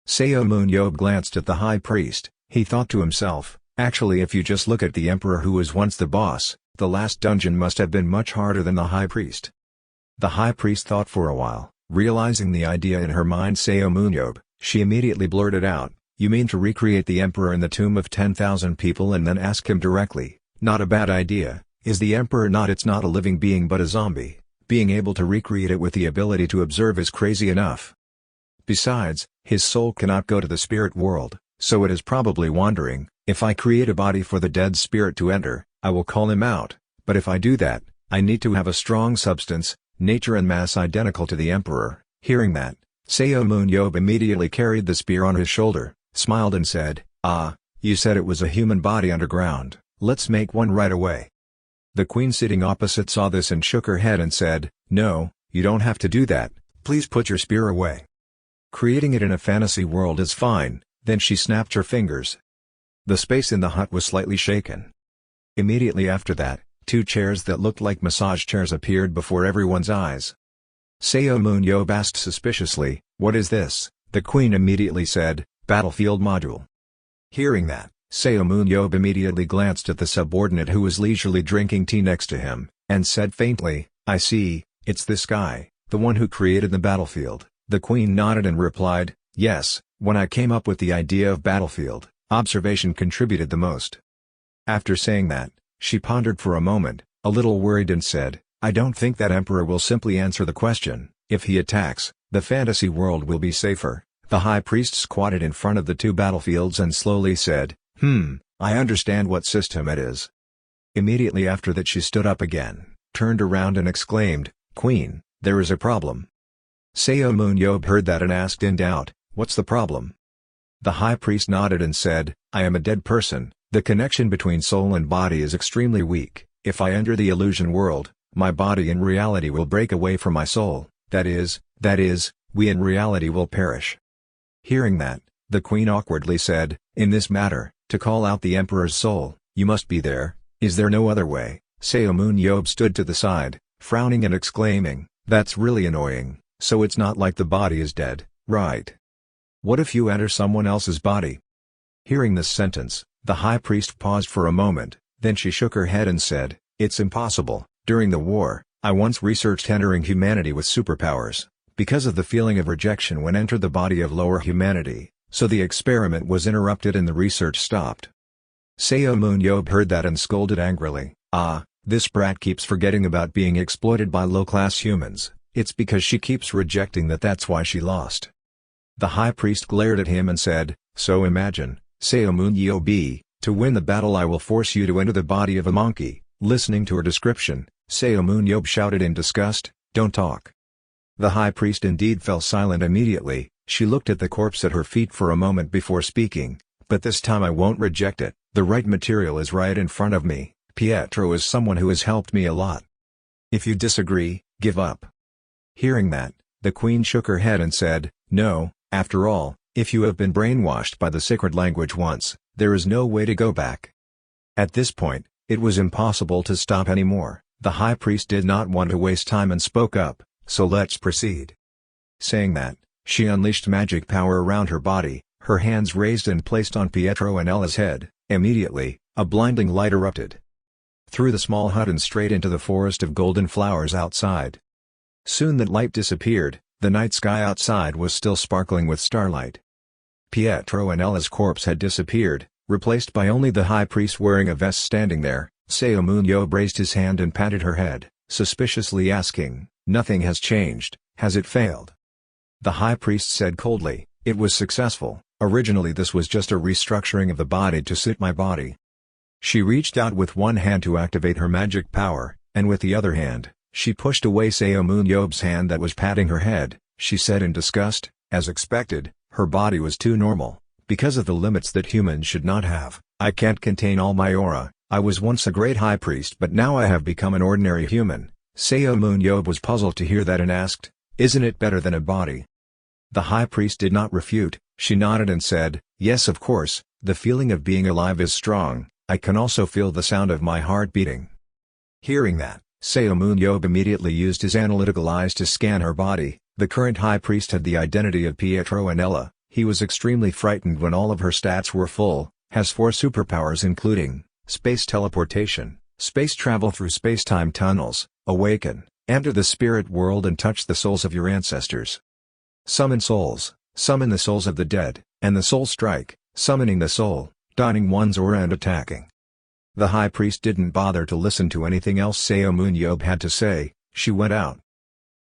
Seomun Yob glanced at the high priest. He thought to himself, actually if you just look at the emperor who was once the boss, the last dungeon must have been much harder than the high priest. The high priest thought for a while, realizing the idea in her mind. Seomun Yob, she immediately blurted out, "You mean to recreate the emperor in the tomb of 10,000 people and then ask him directly?" Not a bad idea. Is the emperor not? It's not a living being but a zombie. Being able to recreate it with the ability to observe is crazy enough. Besides, his soul cannot go to the spirit world, so it is probably wandering. If I create a body for the dead spirit to enter, I will call him out, but if I do that, I need to have a strong substance, nature and mass identical to the emperor. Hearing that, Seomun Yob immediately carried the spear on his shoulder, smiled and said, "Ah, you said it was a human body underground, let's make one right away." The queen sitting opposite saw this and shook her head and said, "No, you don't have to do that, please put your spear away. Creating it in a fantasy world is fine." Then she snapped her fingers. The space in the hut was slightly shaken. Immediately after that, 2 chairs that looked like massage chairs appeared before everyone's eyes. Seomun Yob asked suspiciously, "What is this?" The queen immediately said, "Battlefield module." Hearing that, Seomun Yob immediately glanced at the subordinate who was leisurely drinking tea next to him, and said faintly, "I see, it's this guy, the one who created the battlefield." The queen nodded and replied, "Yes, when I came up with the idea of battlefield, observation contributed the most." After saying that, she pondered for a moment, a little worried and said, "I don't think that emperor will simply answer the question. If he attacks, the fantasy world will be safer." The high priest squatted in front of the 2 battlefields and slowly said, I understand what system it is." Immediately after that she stood up again, turned around and exclaimed, "Queen, there is a problem." Seomun Yob heard that and asked in doubt, "What's the problem?" The high priest nodded and said, "I am a dead person, the connection between soul and body is extremely weak. If I enter the illusion world, My body in reality will break away from my soul, that is, we in reality will perish." Hearing that, the queen awkwardly said, "In this matter, to call out the emperor's soul, you must be there. Is there no other way?" Seomun Yob stood to the side, frowning and exclaiming, "That's really annoying. So it's not like the body is dead, right? What if you enter someone else's body?" Hearing this sentence, the high priest paused for a moment, then she shook her head and said, "It's impossible. During the war, I once researched entering humanity with superpowers, because of the feeling of rejection when entered the body of lower humanity, so the experiment was interrupted and the research stopped." Seomun Yob heard that and scolded angrily, "Ah, this brat keeps forgetting about being exploited by low-class humans. It's because she keeps rejecting that's why she lost." The high priest glared at him and said, "So imagine, Seomun Yob, to win the battle I will force you to enter the body of a monkey." Listening to her description, Seomun Yob shouted in disgust, "Don't talk." The high priest indeed fell silent immediately. She looked at the corpse at her feet for a moment before speaking, "But this time I won't reject it. The right material is right in front of me. Pietro is someone who has helped me a lot. If you disagree, give up." Hearing that, the queen shook her head and said, "No, after all, if you have been brainwashed by the sacred language once, there is no way to go back." At this point, it was impossible to stop anymore. The high priest did not want to waste time and spoke up, "So let's proceed." Saying that, she unleashed magic power around her body, her hands raised and placed on Pietro and Ella's head. Immediately, a blinding light erupted through the small hut and straight into the forest of golden flowers outside. Soon that light disappeared, the night sky outside was still sparkling with starlight. Pietro and Ella's corpse had disappeared, replaced by only the high priest wearing a vest standing there. Seomun Yob raised his hand and patted her head, suspiciously asking, "Nothing has changed, has it failed?" The high priest said coldly, "It was successful. Originally this was just a restructuring of the body to suit my body." She reached out with one hand to activate her magic power, and with the other hand, she pushed away Seomun Yob's hand that was patting her head. She said in disgust, "As expected, her body was too normal, because of the limits that humans should not have. I can't contain all my aura. I was once a great high priest but now I have become an ordinary human." Seomun Yob was puzzled to hear that and asked, "Isn't it better than a body?" The high priest did not refute. She nodded and said, "Yes, of course, the feeling of being alive is strong. I can also feel the sound of my heart beating." Hearing that, Seomun Yob immediately used his analytical eyes to scan her body. The current high priest had the identity of Pietro and Ella. He was extremely frightened when all of her stats were full, has 4 superpowers including space teleportation, space travel through space-time tunnels, awaken, enter the spirit world and touch the souls of your ancestors. Summon souls, summon the souls of the dead, and the soul strike, summoning the soul, donning one's aura and attacking. The high priest didn't bother to listen to anything else Seomun Yob had to say. She went out,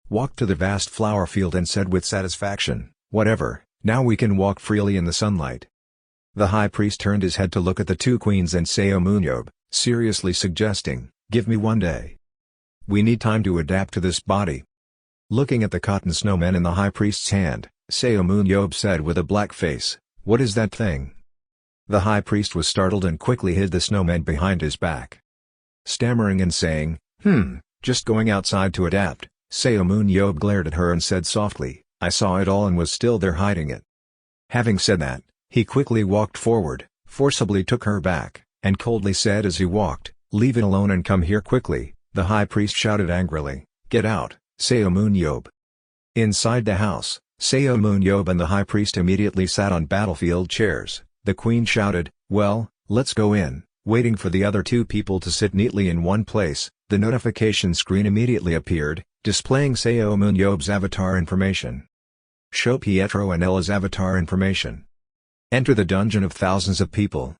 walked to the vast flower field and said with satisfaction, "Whatever, now we can walk freely in the sunlight." The high priest turned his head to look at the 2 queens and Seomun Yob, seriously suggesting, "Give me 1 day. We need time to adapt to this body." Looking at the cotton snowman in the high priest's hand, Seomun Yob said with a black face, "What is that thing?" The high priest was startled and quickly hid the snowman behind his back. Stammering and saying, Just going outside to adapt," Seomun Yob glared at her and said softly, "I saw it all and was still there hiding it." Having said that, he quickly walked forward, forcibly took her back, and coldly said as he walked, "Leave it alone and come here quickly." The high priest shouted angrily, "Get out, Seomun Yob." Inside the house, Seomun Yob and the high priest immediately sat on battlefield chairs. The queen shouted, "Well, let's go in." Waiting for the other 2 people to sit neatly in one place, the notification screen immediately appeared, displaying Seomun Yob's avatar information. Show Pietro and Ella's avatar information. Enter the dungeon of thousands of people.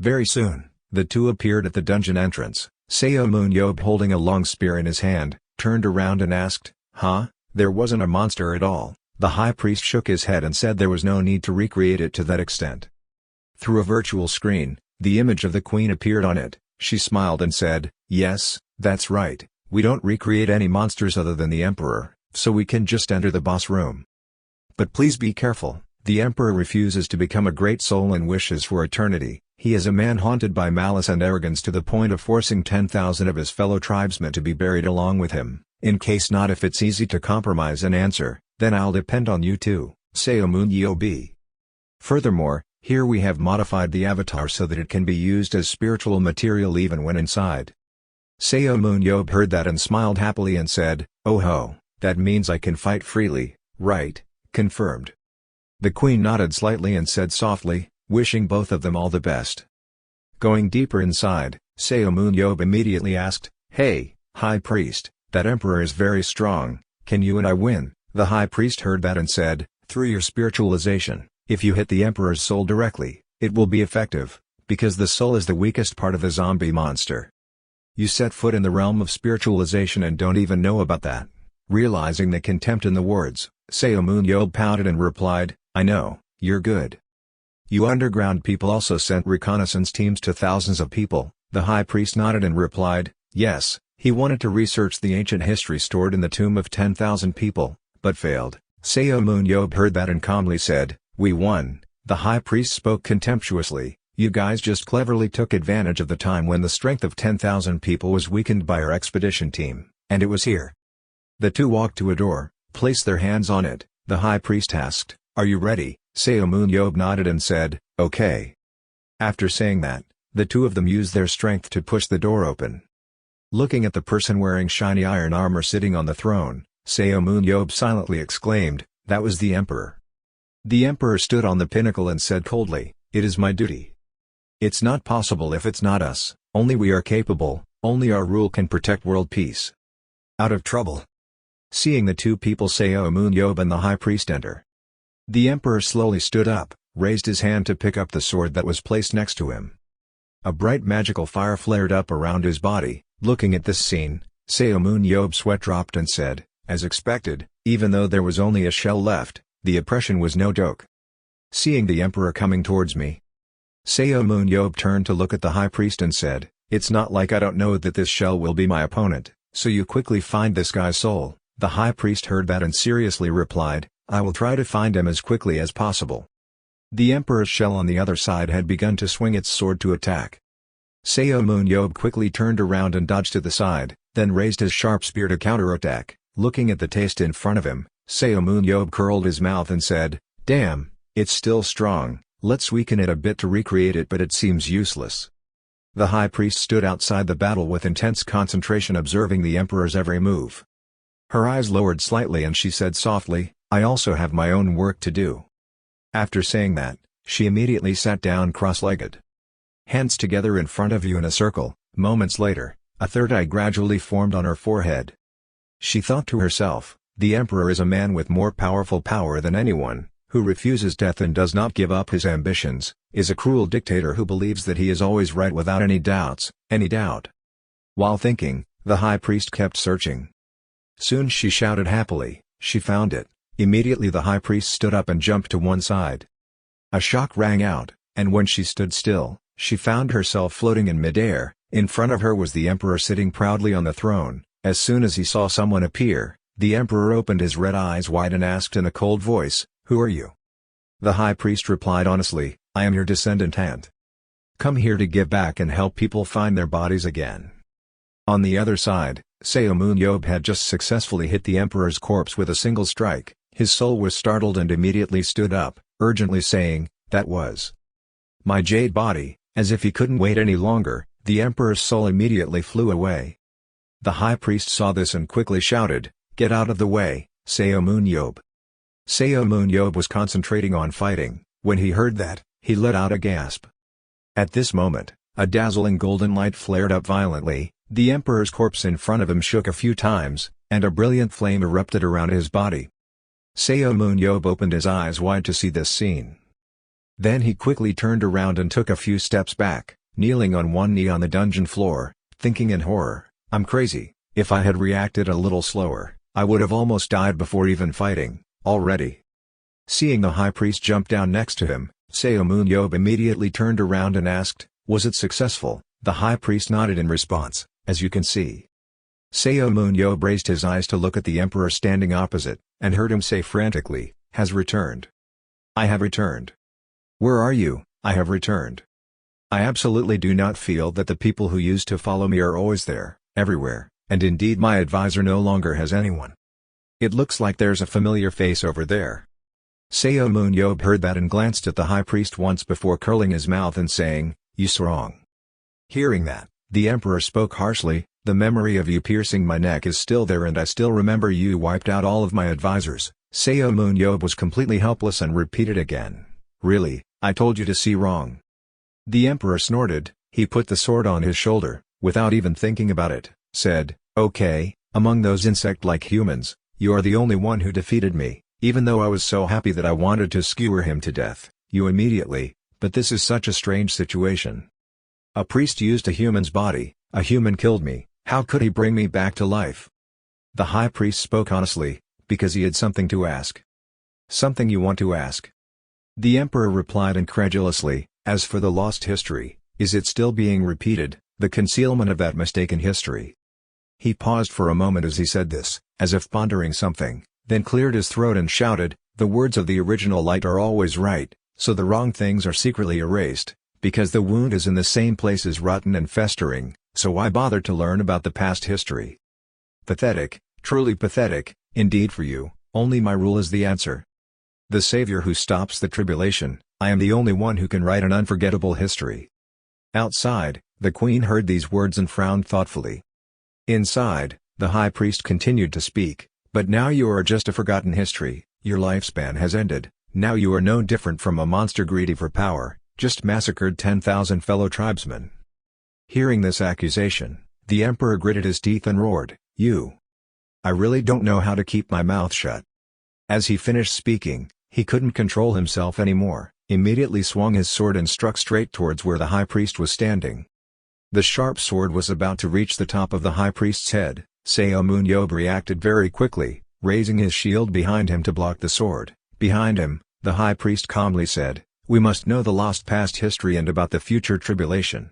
Very soon, the 2 appeared at the dungeon entrance. Seomun Yob, holding a long spear in his hand, turned around and asked, "Huh? There wasn't a monster at all." The high priest shook his head and said there was no need to recreate it to that extent. Through a virtual screen, the image of the queen appeared on it. She smiled and said, "Yes, that's right, we don't recreate any monsters other than the emperor, so we can just enter the boss room. But please be careful, the emperor refuses to become a great soul and wishes for eternity. He is a man haunted by malice and arrogance to the point of forcing 10,000 of his fellow tribesmen to be buried along with him. In case not, if it's easy to compromise and answer, then I'll depend on you too, Seomun Yob. Furthermore, here we have modified the avatar so that it can be used as spiritual material even when inside. Seomun Yob heard that and smiled happily and said, "Oh ho, that means I can fight freely, right?" Confirmed. The queen nodded slightly and said softly, wishing both of them all the best. Going deeper inside, Seomun Yob immediately asked, "Hey, High Priest, that emperor is very strong, can you and I win?" The High Priest heard that and said, "Through your spiritualization, if you hit the emperor's soul directly, it will be effective, because the soul is the weakest part of the zombie monster. You set foot in the realm of spiritualization and don't even know about that." Realizing the contempt in the words, Seomun Yob pouted and replied, "I know, you're good. You underground people also sent reconnaissance teams to thousands of people." The High Priest nodded and replied, "Yes, he wanted to research the ancient history stored in the tomb of 10,000 people, but failed." Seomun Yob heard that and calmly said, "We won." The High Priest spoke contemptuously, "You guys just cleverly took advantage of the time when the strength of 10,000 people was weakened by our expedition team, and it was here." The two walked to a door, placed their hands on it. The High Priest asked, "Are you ready?" Seomun Yob nodded and said, "Okay." After saying that, the two of them used their strength to push the door open. Looking at the person wearing shiny iron armor sitting on the throne, Seomun Yob silently exclaimed, "That was the Emperor." The Emperor stood on the pinnacle and said coldly, "It is my duty. It's not possible if it's not us, only we are capable, only our rule can protect world peace." Out of trouble. Seeing the two people Seomun Yob and the High Priest enter, the Emperor slowly stood up, raised his hand to pick up the sword that was placed next to him. A bright magical fire flared up around his body. Looking at this scene, Seomun Yob's sweat dropped and said, "As expected, even though there was only a shell left, the oppression was no joke." Seeing the Emperor coming towards me, Seomun Yob turned to look at the High Priest and said, "It's not like I don't know that this shell will be my opponent, so you quickly find this guy's soul." The High Priest heard that and seriously replied, "I will try to find him as quickly as possible." The Emperor's shell on the other side had begun to swing its sword to attack. Seomun Yob quickly turned around and dodged to the side, then raised his sharp spear to counterattack. Looking at the taste in front of him, Seomun Yob curled his mouth and said, "Damn, it's still strong, let's weaken it a bit to recreate it, but it seems useless." The High Priest stood outside the battle with intense concentration, observing the Emperor's every move. Her eyes lowered slightly and she said softly, "I also have my own work to do." After saying that, she immediately sat down cross-legged. Hands together in front of you in a circle. Moments later, a third eye gradually formed on her forehead. She thought to herself, "The Emperor is a man with more powerful power than anyone, who refuses death and does not give up his ambitions, is a cruel dictator who believes that he is always right without any doubts, any doubt." While thinking, the High Priest kept searching. Soon she shouted happily, she found it. Immediately the High Priest stood up and jumped to one side. A shock rang out, and when she stood still, she found herself floating in midair. In front of her was the Emperor sitting proudly on the throne. As soon as he saw someone appear, the Emperor opened his red eyes wide and asked in a cold voice, "Who are you?" The High Priest replied honestly, "I am your descendant and come here to give back and help people find their bodies again." On the other side, Seomun Yob had just successfully hit the Emperor's corpse with a single strike. His soul was startled and immediately stood up, urgently saying, "That was my jade body." As if he couldn't wait any longer, the Emperor's soul immediately flew away. The High Priest saw this and quickly shouted, "Get out of the way, Seomun Yob." Seomun Yob was concentrating on fighting. When he heard that, he let out a gasp. At this moment, a dazzling golden light flared up violently. The Emperor's corpse in front of him shook a few times, and a brilliant flame erupted around his body. Seomun Yob opened his eyes wide to see this scene. Then he quickly turned around and took a few steps back, kneeling on one knee on the dungeon floor, thinking in horror, "I'm crazy. If I had reacted a little slower, I would have almost died before even fighting, already." Seeing the High Priest jump down next to him, Seomun Yob immediately turned around and asked, "Was it successful?" The High Priest nodded in response, "As you can see." Seomun Yob raised his eyes to look at the Emperor standing opposite, and heard him say frantically, "Has returned. I have returned. Where are you?" "I have returned." I absolutely do not feel that the people who used to follow me are always there, everywhere, and indeed my advisor no longer has anyone. It looks like there's a familiar face over there. Seomun Yob heard that and glanced at the high priest once before curling his mouth and saying, "You wrong." Hearing that, the emperor spoke harshly, "The memory of you piercing my neck is still there and I still remember you wiped out all of my advisors." Seomun Yob was completely helpless and repeated again, "Really, I told you to see wrong." The emperor snorted, he put the sword on his shoulder, without even thinking about it, said, "Okay, among those insect-like humans, you are the only one who defeated me, even though I was so happy that I wanted to skewer him to death, you immediately, but this is such a strange situation. A priest used a human's body, a human killed me, how could he bring me back to life?" The high priest spoke honestly, because he had something to ask. "Something you want to ask?" The emperor replied incredulously, "As for the lost history, is it still being repeated, the concealment of that mistaken history?" He paused for a moment as he said this, as if pondering something, then cleared his throat and shouted, "The words of the original light are always right, so the wrong things are secretly erased, because the wound is in the same place as rotten and festering, so why bother to learn about the past history?" Pathetic, truly pathetic, indeed for you, only my rule is the answer. The Savior who stops the tribulation, I am the only one who can write an unforgettable history. Outside, the queen heard these words and frowned thoughtfully. Inside, the high priest continued to speak, "But now you are just a forgotten history, your lifespan has ended, now you are no different from a monster greedy for power, just massacred 10,000 fellow tribesmen." Hearing this accusation, the emperor gritted his teeth and roared, "You! I really don't know how to keep my mouth shut." As he finished speaking, he couldn't control himself anymore, immediately swung his sword and struck straight towards where the high priest was standing. The sharp sword was about to reach the top of the high priest's head. Seomun Yob reacted very quickly, raising his shield behind him to block the sword. Behind him, the high priest calmly said, "We must know the lost past history and about the future tribulation."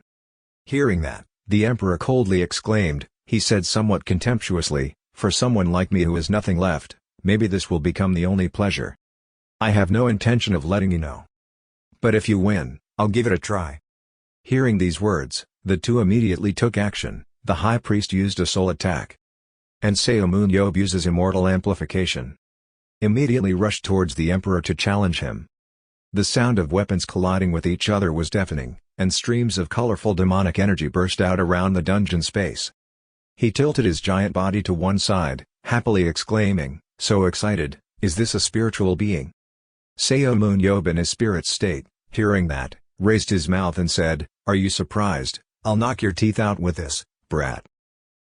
Hearing that, the emperor coldly exclaimed, he said somewhat contemptuously, "For someone like me who has nothing left, maybe this will become the only pleasure. I have no intention of letting you know. But if you win, I'll give it a try." Hearing these words, the two immediately took action. The high priest used a soul attack, and Seomun Yob uses immortal amplification. Immediately rushed towards the emperor to challenge him. The sound of weapons colliding with each other was deafening, and streams of colorful demonic energy burst out around the dungeon space. He tilted his giant body to one side, happily exclaiming, so excited, "Is this a spiritual being?" Seomun Yob in his spirit state, hearing that, raised his mouth and said, "Are you surprised? I'll knock your teeth out with this, brat."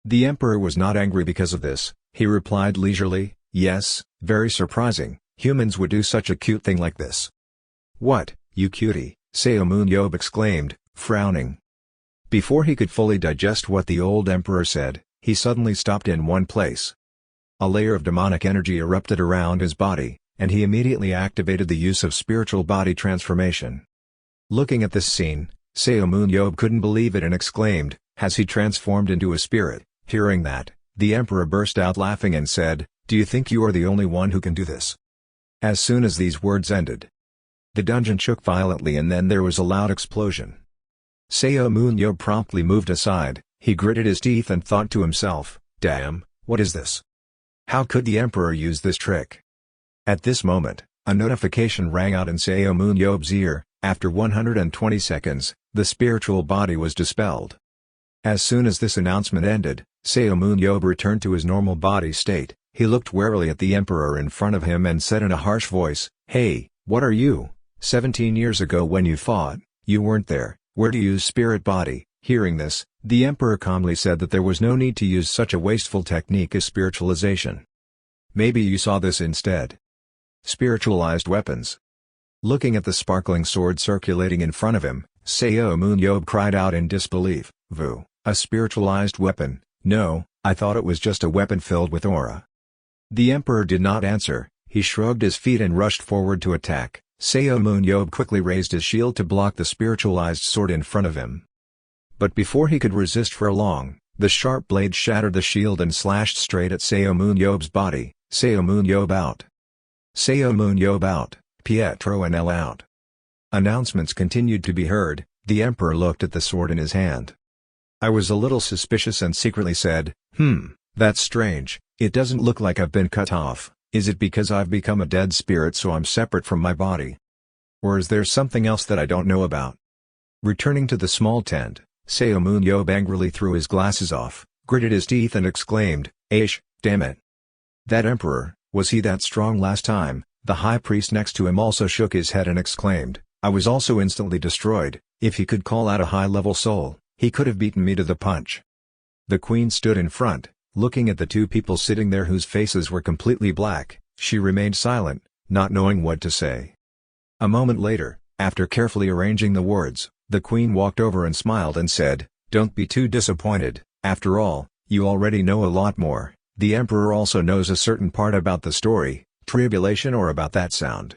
The emperor was not angry because of this, he replied leisurely, "Yes, very surprising, humans would do such a cute thing like this." "What, you cutie?" Seomun Yob exclaimed, frowning. Before he could fully digest what the old emperor said, he suddenly stopped in one place. A layer of demonic energy erupted around his body, and he immediately activated the use of spiritual body transformation. Looking at this scene, Seomun Yob couldn't believe it and exclaimed, "Has he transformed into a spirit?" Hearing that, the emperor burst out laughing and said, "Do you think you are the only one who can do this?" As soon as these words ended, the dungeon shook violently and then there was a loud explosion. Seomun Yob promptly moved aside, he gritted his teeth and thought to himself, "Damn, what is this? How could the emperor use this trick?" At this moment, a notification rang out in Seomun Yob's ear. After 120 seconds, the spiritual body was dispelled. As soon as this announcement ended, Seomun Yob returned to his normal body state. He looked warily at the emperor in front of him and said in a harsh voice, "Hey, what are you? 17 years ago when you fought, you weren't there, where do you use spirit body?" Hearing this, the emperor calmly said that there was no need to use such a wasteful technique as spiritualization. "Maybe you saw this instead. Spiritualized weapons." Looking at the sparkling sword circulating in front of him, Seomun Yob cried out in disbelief, "Vu, a spiritualized weapon? No, I thought it was just a weapon filled with aura." The emperor did not answer, he shrugged his feet and rushed forward to attack. Seomun Yob quickly raised his shield to block the spiritualized sword in front of him. But before he could resist for long, the sharp blade shattered the shield and slashed straight at Seomun Yob's body. Seomun Yob out. Seomun Yob out. Pietro and L out. Announcements continued to be heard. The emperor looked at the sword in his hand. I was a little suspicious and secretly said, that's strange, it doesn't look like I've been cut off. Is it because I've become a dead spirit so I'm separate from my body? Or is there something else that I don't know about? Returning to the small tent, Seomun Yob angrily threw his glasses off, gritted his teeth and exclaimed, Aish, damn it. That emperor, was he that strong last time? The high priest next to him also shook his head and exclaimed, I was also instantly destroyed. If he could call out a high-level soul, he could have beaten me to the punch. The queen stood in front, looking at the two people sitting there whose faces were completely black. She remained silent, not knowing what to say. A moment later, after carefully arranging the words, the queen walked over and smiled and said, Don't be too disappointed, after all, you already know a lot more. The emperor also knows a certain part about the story, tribulation or about that sound.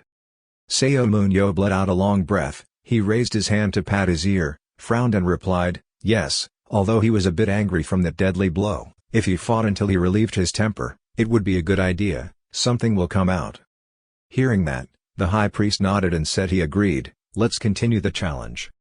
Seomun Yob let out a long breath, he raised his hand to pat his ear, frowned and replied, Yes, although he was a bit angry from that deadly blow, if he fought until he relieved his temper, it would be a good idea, something will come out. Hearing that, the high priest nodded and said he agreed, let's continue the challenge.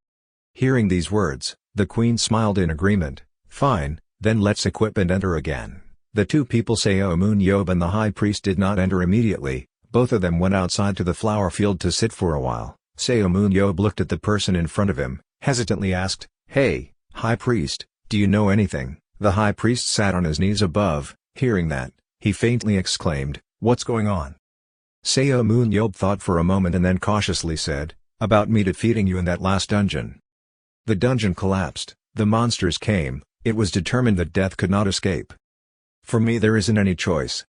Hearing these words, the queen smiled in agreement, fine, then let's equip and enter again. The two people Seomun Yob and the high priest did not enter immediately, both of them went outside to the flower field to sit for a while. Seomun Yob looked at the person in front of him, hesitantly asked, Hey, high priest, do you know anything? The high priest sat on his knees above. Hearing that, he faintly exclaimed, What's going on? Seomun Yob thought for a moment and then cautiously said, About me defeating you in that last dungeon. The dungeon collapsed, the monsters came, it was determined that death could not escape. For me there isn't any choice.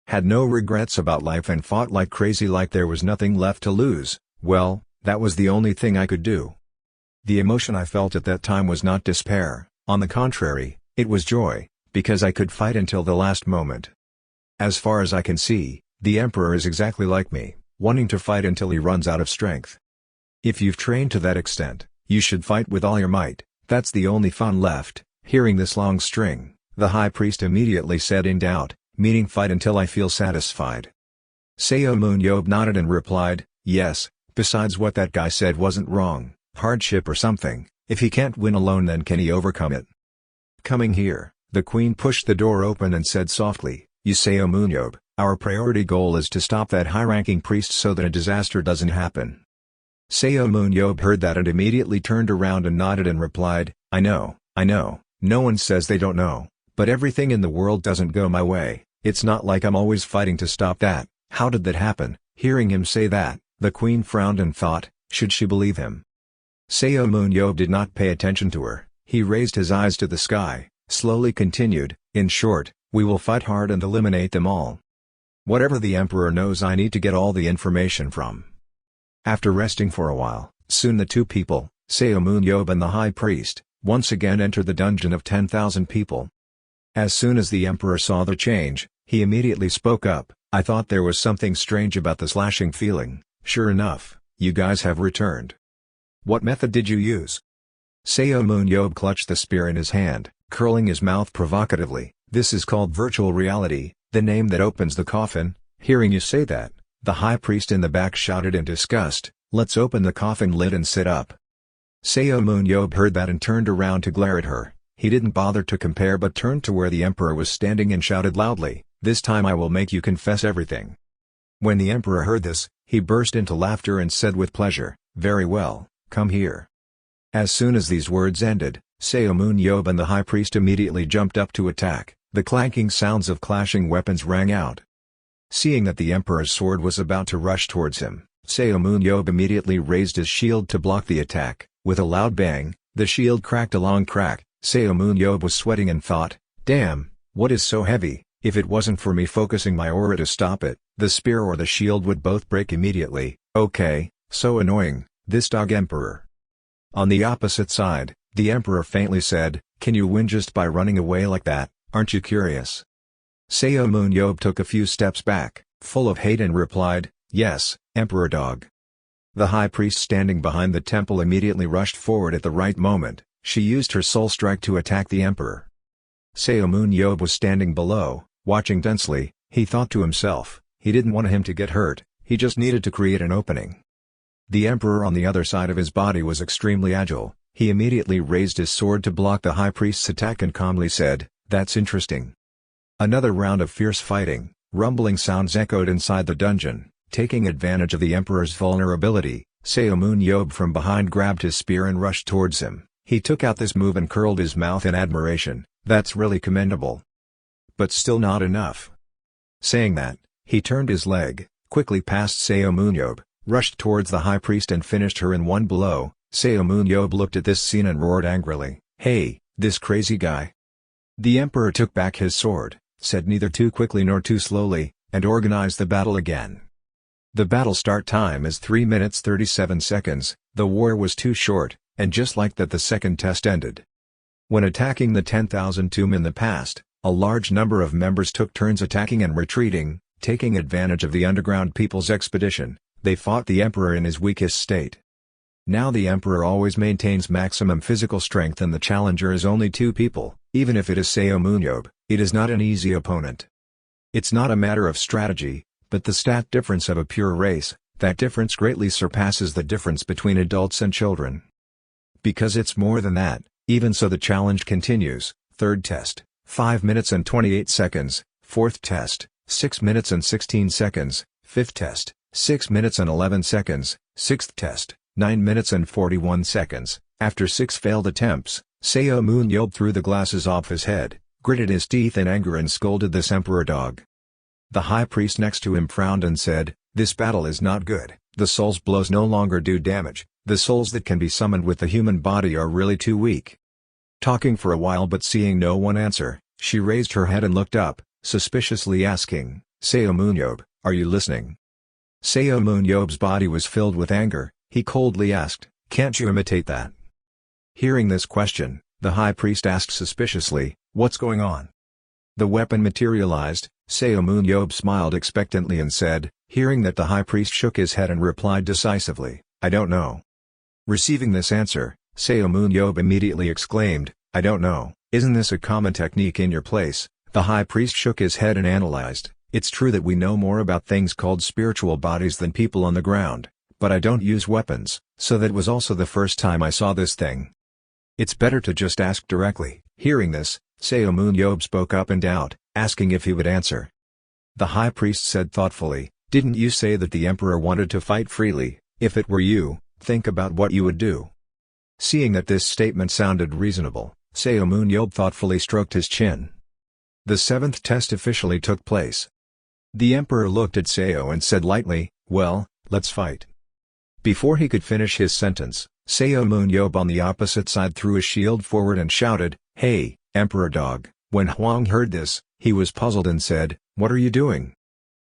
Had no regrets about life and fought like crazy like there was nothing left to lose. Well, that was the only thing I could do. The emotion I felt at that time was not despair, on the contrary, it was joy, because I could fight until the last moment. As far as I can see, the emperor is exactly like me, wanting to fight until he runs out of strength. If you've trained to that extent, you should fight with all your might, that's the only fun left. Hearing this long string, the high priest immediately said in doubt, meaning fight until I feel satisfied. Seomun Yob nodded and replied, Yes, besides what that guy said wasn't wrong, hardship or something, if he can't win alone then can he overcome it? Coming here, the queen pushed the door open and said softly, You Seomun Yob, our priority goal is to stop that high-ranking priest so that a disaster doesn't happen. Seomun Yob heard that and immediately turned around and nodded and replied, I know, no one says they don't know, but everything in the world doesn't go my way, it's not like I'm always fighting to stop that. How did that happen? Hearing him say that, the queen frowned and thought, should she believe him? Seomun Yob did not pay attention to her, he raised his eyes to the sky, slowly continued, in short, we will fight hard and eliminate them all. Whatever the emperor knows I need to get all the information from. After resting for a while, soon the two people, Seomun Yob and the high priest, once again entered the dungeon of 10,000 people. As soon as the emperor saw the change, he immediately spoke up, I thought there was something strange about the slashing feeling. Sure enough, you guys have returned. What method did you use? Seomun Yob clutched the spear in his hand, curling his mouth provocatively. This is called virtual reality, the name that opens the coffin. Hearing you say that, the high priest in the back shouted in disgust, let's open the coffin lid and sit up. Seomun Yob heard that and turned around to glare at her. He didn't bother to compare but turned to where the emperor was standing and shouted loudly, This time I will make you confess everything. When the emperor heard this, he burst into laughter and said with pleasure, Very well, come here. As soon as these words ended, Seomun Yob and the high priest immediately jumped up to attack. The clanking sounds of clashing weapons rang out. Seeing that the emperor's sword was about to rush towards him, Seomun Yob immediately raised his shield to block the attack. With a loud bang, the shield cracked a long crack. Seomun Yob was sweating and thought, Damn, what is so heavy? If it wasn't for me focusing my aura to stop it, the spear or the shield would both break immediately. Okay, so annoying, this dog emperor. On the opposite side, the emperor faintly said, Can you win just by running away like that? Aren't you curious? Seomun Yob took a few steps back, full of hate and replied, Yes, Emperor Dog. The high priest standing behind the temple immediately rushed forward at the right moment. She used her soul strike to attack the emperor. Seomun Yob was standing below, watching tensely. He thought to himself, he didn't want him to get hurt, he just needed to create an opening. The emperor on the other side of his body was extremely agile. He immediately raised his sword to block the high priest's attack and calmly said, "That's interesting." Another round of fierce fighting, rumbling sounds echoed inside the dungeon. Taking advantage of the emperor's vulnerability, Seomun Yob from behind grabbed his spear and rushed towards him. He took out this move and curled his mouth in admiration. "That's really commendable. But still not enough." Saying that, he turned his leg, quickly passed Seomun Yob, rushed towards the high priest and finished her in one blow. Seomun Yob looked at this scene and roared angrily, "Hey, this crazy guy!" The emperor took back his sword, said neither too quickly nor too slowly, and organized the battle again. The battle start time is 3 minutes 37 seconds, the war was too short, and just like that the second test ended. When attacking the 10,000 tomb in the past, a large number of members took turns attacking and retreating, taking advantage of the underground people's expedition. They fought the emperor in his weakest state. Now the emperor always maintains maximum physical strength and the challenger is only 2 people, even if it is Seomun Yob, it is not an easy opponent. It's not a matter of strategy, but the stat difference of a pure race. That difference greatly surpasses the difference between adults and children. Because it's more than that, even so the challenge continues. Third test, 5 minutes and 28 seconds, fourth test, 6 minutes and 16 seconds, fifth test, 6 minutes and 11 seconds, sixth test, 9 minutes and 41 seconds. After 6 failed attempts, Seomun Yob threw the glasses off his head, gritted his teeth in anger and scolded this emperor dog. The high priest next to him frowned and said, "This battle is not good. The soul's blows no longer do damage. The souls that can be summoned with the human body are really too weak." Talking for a while but seeing no one answer, she raised her head and looked up, suspiciously asking, "Seomun Yob, are you listening?" Seomun Yob's body was filled with anger. He coldly asked, "Can't you imitate that?" Hearing this question, the high priest asked suspiciously, "What's going on?" The weapon materialized. Seomun Yob smiled expectantly and said, hearing that the high priest shook his head and replied decisively, "I don't know." Receiving this answer, Seomun Yob immediately exclaimed, "I don't know, isn't this a common technique in your place?" The high priest shook his head and analyzed, "It's true that we know more about things called spiritual bodies than people on the ground, but I don't use weapons, so that was also the first time I saw this thing. It's better to just ask directly." Hearing this, Seomun Yob spoke up in doubt, asking if he would answer. The high priest said thoughtfully, "Didn't you say that the emperor wanted to fight freely? If it were you, think about what you would do." Seeing that this statement sounded reasonable, Seomun Yob thoughtfully stroked his chin. The 7th test officially took place. The emperor looked at Seo and said lightly, "Well, let's fight." Before he could finish his sentence, Seomun Yob on the opposite side threw his shield forward and shouted, "Hey, Emperor Dog." When Huang heard this, he was puzzled and said, "What are you doing?"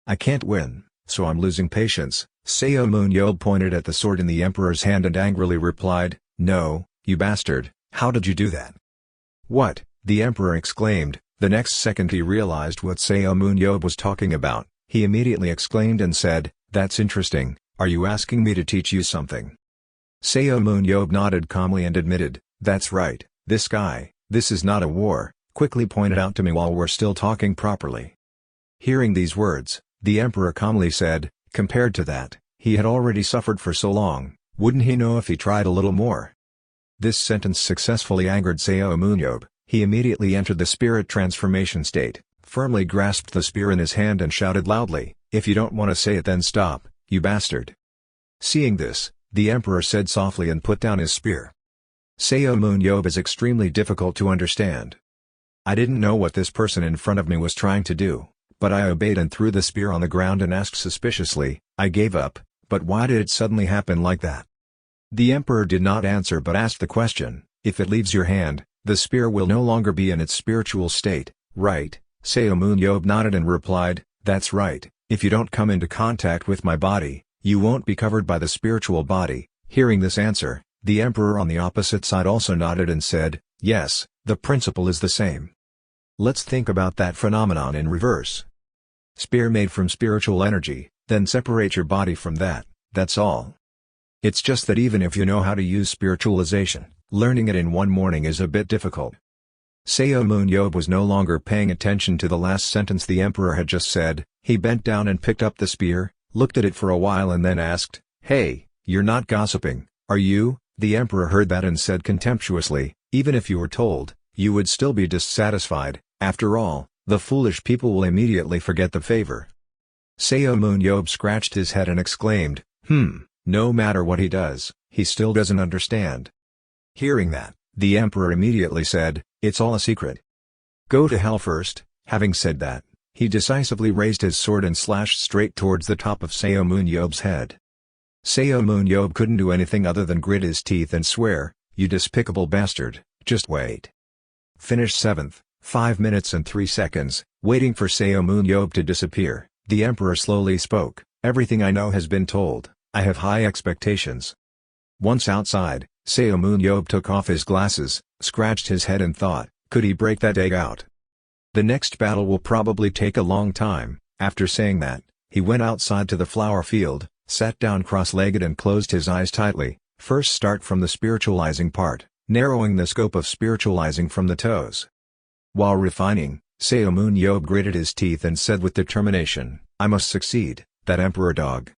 "I can't win, so I'm losing patience." Seomun Yob pointed at the sword in the emperor's hand and angrily replied, "No, you bastard, how did you do that?" "What?" the emperor exclaimed. The next second he realized what Seomun Yob was talking about. He immediately exclaimed and said, "That's interesting, are you asking me to teach you something?" Seomun Yob nodded calmly and admitted, "That's right, this guy, this is not a war, quickly pointed out to me while we're still talking properly." Hearing these words, the emperor calmly said, compared to that, he had already suffered for so long, wouldn't he know if he tried a little more? This sentence successfully angered Seomun Yob. He immediately entered the spirit transformation state, firmly grasped the spear in his hand and shouted loudly, "If you don't want to say it then stop, you bastard." Seeing this, the emperor said softly and put down his spear. Seomun Yob is extremely difficult to understand. I didn't know what this person in front of me was trying to do, but I obeyed and threw the spear on the ground and asked suspiciously, "I gave up, but why did it suddenly happen like that?" The emperor did not answer but asked the question, "If it leaves your hand, the spear will no longer be in its spiritual state, right?" Seomun Yob nodded and replied, "That's right, if you don't come into contact with my body, you won't be covered by the spiritual body." Hearing this answer, the emperor on the opposite side also nodded and said, "Yes, the principle is the same. Let's think about that phenomenon in reverse. Spear made from spiritual energy, then separate your body from that, that's all. It's just that even if you know how to use spiritualization, learning it in one morning is a bit difficult." Seomun Yob was no longer paying attention to the last sentence the emperor had just said. He bent down and picked up the spear, looked at it for a while and then asked, "Hey, You're not gossiping, are you? The emperor heard that and said contemptuously, even if you were told, you would still be dissatisfied. After all, the foolish people will immediately forget the favor. Seomun Yob scratched his head and exclaimed, no matter what he does, he still doesn't understand. Hearing that, the emperor immediately said, it's all a secret. Go to hell first. Having said that, he decisively raised his sword and slashed straight towards the top of Seomun Yob's head. Seomun Yob couldn't do anything other than grit his teeth and swear, you despicable bastard, just wait. Finish 7th, 5 minutes and 3 seconds, waiting for Seomun Yob to disappear, the emperor slowly spoke, everything I know has been told, I have high expectations. Once outside, Seomun Yob took off his glasses, scratched his head and thought, could he break that egg out? The next battle will probably take a long time. After saying that, he went outside to the flower field, sat down cross-legged and closed his eyes tightly. First start from the spiritualizing part, narrowing the scope of spiritualizing from the toes. While refining, Seomun Yob gritted his teeth and said with determination, I must succeed, that emperor dog.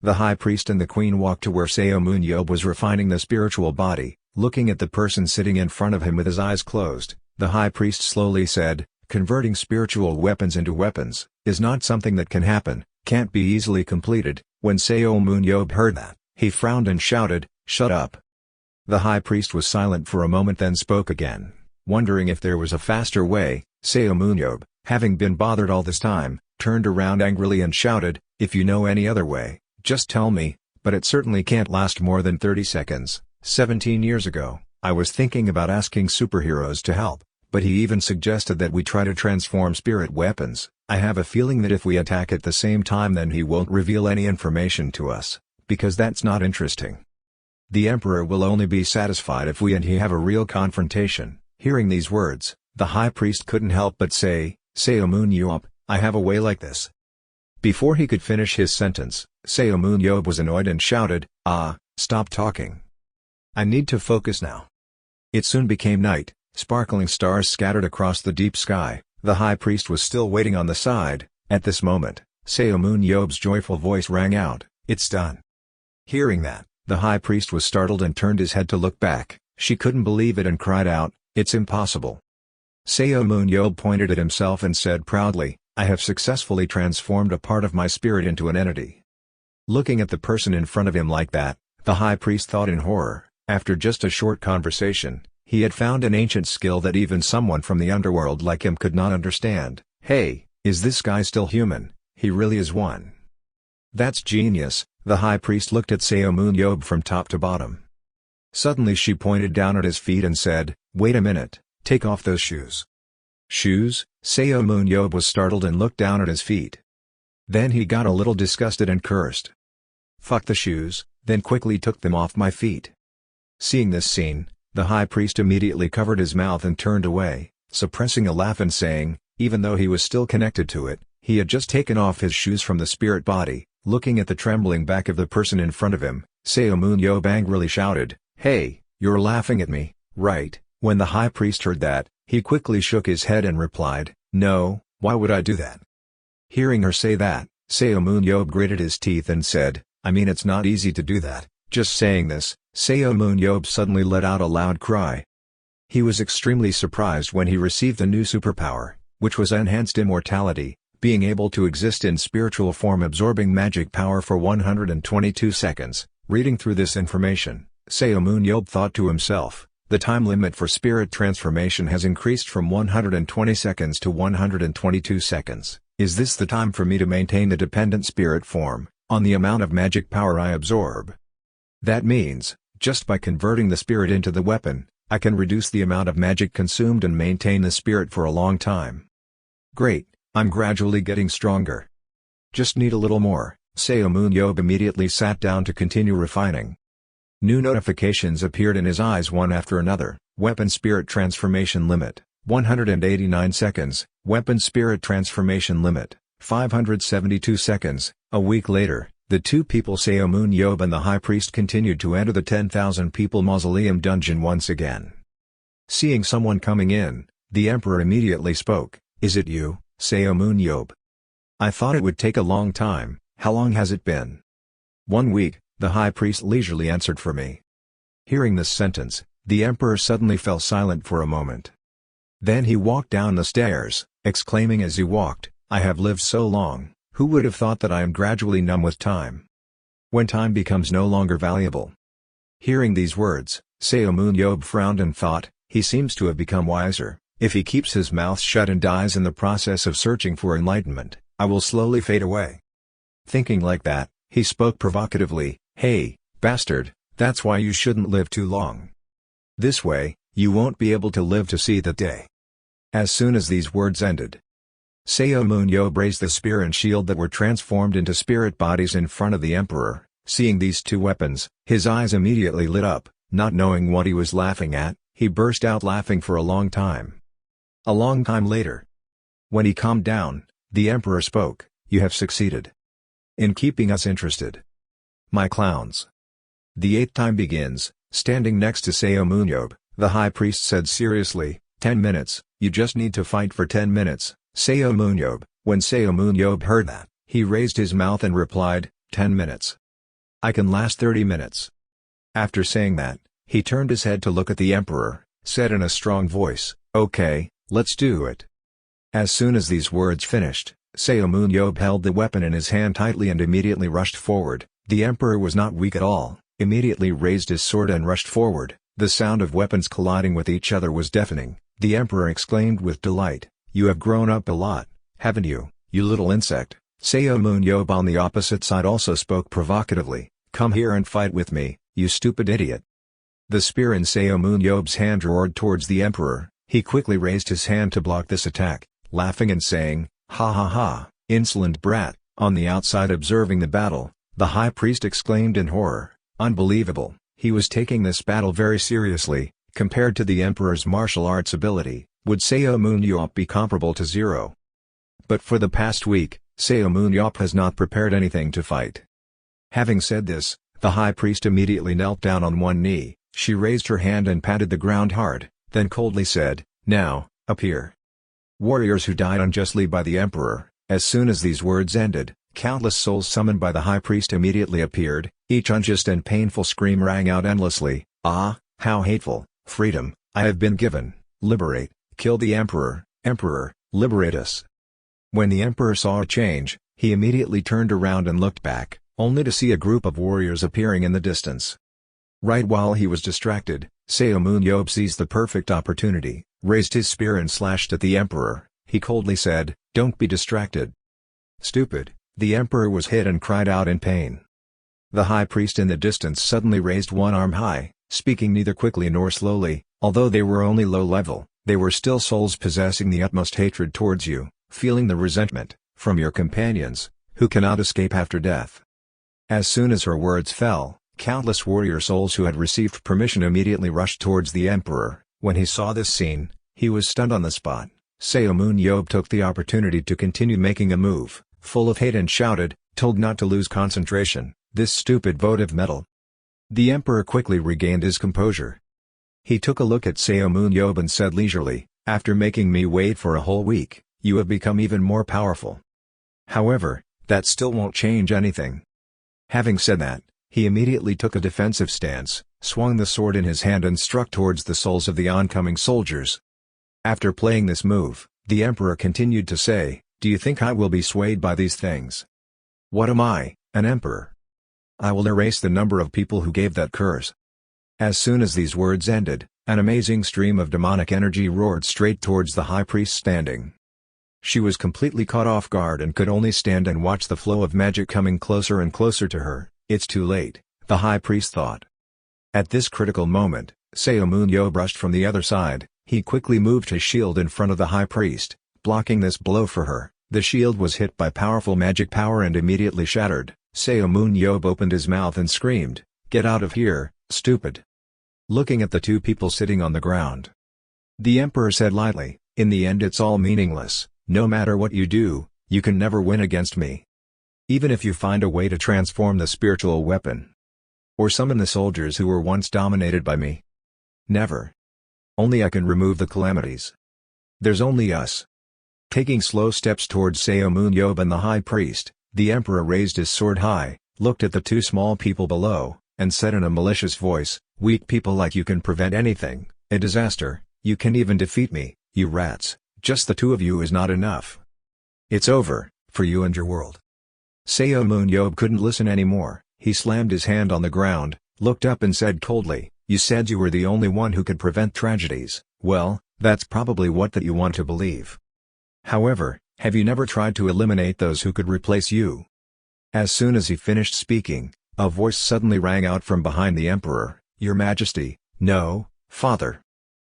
The high priest and the queen walked to where Seomun Yob was refining the spiritual body, looking at the person sitting in front of him with his eyes closed. The high priest slowly said, converting spiritual weapons into weapons, is not something that can happen, can't be easily completed. When Seomun Yob heard that, he frowned and shouted, shut up. The high priest was silent for a moment then spoke again, wondering if there was a faster way. Seomun Yob, having been bothered all this time, turned around angrily and shouted, if you know any other way, just tell me, but it certainly can't last more than 30 seconds. 17 years ago, I was thinking about asking superheroes to help, but he even suggested that we try to transform spirit weapons. I have a feeling that if we attack at the same time then he won't reveal any information to us, because that's not interesting. The emperor will only be satisfied if we and he have a real confrontation. Hearing these words, the high priest couldn't help but say, Seomun Yob, I have a way like this. Before he could finish his sentence, Seomun Yob was annoyed and shouted, stop talking. I need to focus now. It soon became night, sparkling stars scattered across the deep sky. The high priest was still waiting on the side. At this moment, Seomun Yob's joyful voice rang out, it's done. Hearing that, the high priest was startled and turned his head to look back. She couldn't believe it and cried out, it's impossible. Seomun Yob pointed at himself and said proudly, I have successfully transformed a part of my spirit into an entity. Looking at the person in front of him like that, the high priest thought in horror. After just a short conversation, he had found an ancient skill that even someone from the underworld like him could not understand. Hey, is this guy still human? He really is one. That's genius. The high priest looked at Seomun Yob from top to bottom. Suddenly she pointed down at his feet and said, wait a minute, take off those shoes. Shoes? Seomun Yob was startled and looked down at his feet. Then he got a little disgusted and cursed. Fuck the shoes, then quickly took them off my feet. Seeing this scene, the high priest immediately covered his mouth and turned away, suppressing a laugh and saying, even though he was still connected to it, he had just taken off his shoes from the spirit body. Looking at the trembling back of the person in front of him, Seomun Yob angrily shouted, hey, you're laughing at me, right? When the high priest heard that, he quickly shook his head and replied, no, why would I do that? Hearing her say that, Seomun Yob gritted his teeth and said, I mean it's not easy to do that. Just saying this, Seomun Yob suddenly let out a loud cry. He was extremely surprised when he received a new superpower, which was enhanced immortality, being able to exist in spiritual form absorbing magic power for 122 seconds. Reading through this information, Seomun Yob thought to himself, the time limit for spirit transformation has increased from 120 seconds to 122 seconds. Is this the time for me to maintain the dependent spirit form, on the amount of magic power I absorb? That means, just by converting the spirit into the weapon, I can reduce the amount of magic consumed and maintain the spirit for a long time. Great, I'm gradually getting stronger. Just need a little more. Seomun Yob immediately sat down to continue refining. New notifications appeared in his eyes one after another. Weapon Spirit Transformation Limit, 189 seconds. Weapon Spirit Transformation Limit, 572 seconds. A week later, the two people Seomun Yob and the High Priest continued to enter the 10,000 people mausoleum dungeon once again. Seeing someone coming in, the Emperor immediately spoke, is it you, Seomun Yob? I thought it would take a long time. How long has it been? 1 week, the high priest leisurely answered for me. Hearing this sentence, the emperor suddenly fell silent for a moment. Then he walked down the stairs, exclaiming as he walked, "I have lived so long, who would have thought that I am gradually numb with time? When time becomes no longer valuable." Hearing these words, Seomun Yob frowned and thought, he seems to have become wiser. If he keeps his mouth shut and dies in the process of searching for enlightenment, I will slowly fade away. Thinking like that, he spoke provocatively, "Hey, bastard, that's why you shouldn't live too long. This way, you won't be able to live to see that day." As soon as these words ended, Seomun Yob raised the spear and shield that were transformed into spirit bodies in front of the emperor. Seeing these two weapons, his eyes immediately lit up. Not knowing what he was laughing at, he burst out laughing for a long time. A long time later, when he calmed down, the emperor spoke, "You have succeeded in keeping us interested, my clowns." The eighth time begins. Standing next to Seomun Yob, the high priest said seriously, 10 minutes, you just need to fight for 10 minutes, Seomun Yob." When Seomun Yob heard that, he raised his mouth and replied, 10 minutes. I can last 30 minutes. After saying that, he turned his head to look at the emperor, said in a strong voice, "Okay, let's do it." As soon as these words finished, Seomun Yob held the weapon in his hand tightly and immediately rushed forward. The emperor was not weak at all, immediately raised his sword and rushed forward. The sound of weapons colliding with each other was deafening. The emperor exclaimed with delight, "You have grown up a lot, haven't you, you little insect?" Seomun Yob on the opposite side also spoke provocatively, "Come here and fight with me, you stupid idiot." The spear in Seomun Yob's hand roared towards the emperor. He quickly raised his hand to block this attack, laughing and saying, "Ha ha ha, insolent brat." On the outside observing the battle, the high priest exclaimed in horror, "Unbelievable, he was taking this battle very seriously." Compared to the emperor's martial arts ability, would Seomun Yob be comparable to zero? But for the past week, Seomun Yob has not prepared anything to fight. Having said this, the high priest immediately knelt down on one knee. She raised her hand and patted the ground hard, then coldly said, "Now, appear, warriors who died unjustly by the emperor." As soon as these words ended, countless souls summoned by the high priest immediately appeared. Each unjust and painful scream rang out endlessly, "Ah, how hateful! Freedom, I have been given. Liberate, kill the emperor, emperor, liberate us." When the emperor saw a change, he immediately turned around and looked back, only to see a group of warriors appearing in the distance. Right while he was distracted, Seomun Yob seized the perfect opportunity, raised his spear and slashed at the emperor. He coldly said, "Don't be distracted. Stupid." The emperor was hit and cried out in pain. The high priest in the distance suddenly raised one arm high, speaking neither quickly nor slowly. Although they were only low level, they were still souls possessing the utmost hatred towards you, feeling the resentment from your companions, who cannot escape after death. As soon as her words fell, countless warrior souls who had received permission immediately rushed towards the emperor. When he saw this scene, he was stunned on the spot. Seomun Yob took the opportunity to continue making a move, full of hate, and shouted, "Told not to lose concentration, this stupid votive metal." The emperor quickly regained his composure. He took a look at Seomun Yob and said leisurely, "After making me wait for a whole week, you have become even more powerful. However, that still won't change anything." Having said that, he immediately took a defensive stance, swung the sword in his hand and struck towards the souls of the oncoming soldiers. After playing this move, the emperor continued to say, "Do you think I will be swayed by these things? What am I, an emperor? I will erase the number of people who gave that curse." As soon as these words ended, an amazing stream of demonic energy roared straight towards the high priest standing. She was completely caught off guard and could only stand and watch the flow of magic coming closer and closer to her. "It's too late," the high priest thought. At this critical moment, Seomun Yob rushed from the other side. He quickly moved his shield in front of the high priest, blocking this blow for her. The shield was hit by powerful magic power and immediately shattered. Seomun Yob opened his mouth and screamed, "Get out of here, stupid!" Looking at the two people sitting on the ground, the emperor said lightly, "In the end it's all meaningless. No matter what you do, you can never win against me. Even if you find a way to transform the spiritual weapon, or summon the soldiers who were once dominated by me. Never. Only I can remove the calamities. There's only us." Taking slow steps towards Seomun Yob and the high priest, the emperor raised his sword high, looked at the two small people below, and said in a malicious voice, "Weak people like you can prevent anything, a disaster, you can even defeat me, you rats, just the two of you is not enough. It's over, for you and your world." Seomun Yob couldn't listen anymore. He slammed his hand on the ground, looked up and said coldly, "You said you were the only one who could prevent tragedies. Well, that's probably what that you want to believe. However, have you never tried to eliminate those who could replace you?" As soon as he finished speaking, a voice suddenly rang out from behind the emperor, "Your Majesty, no, Father."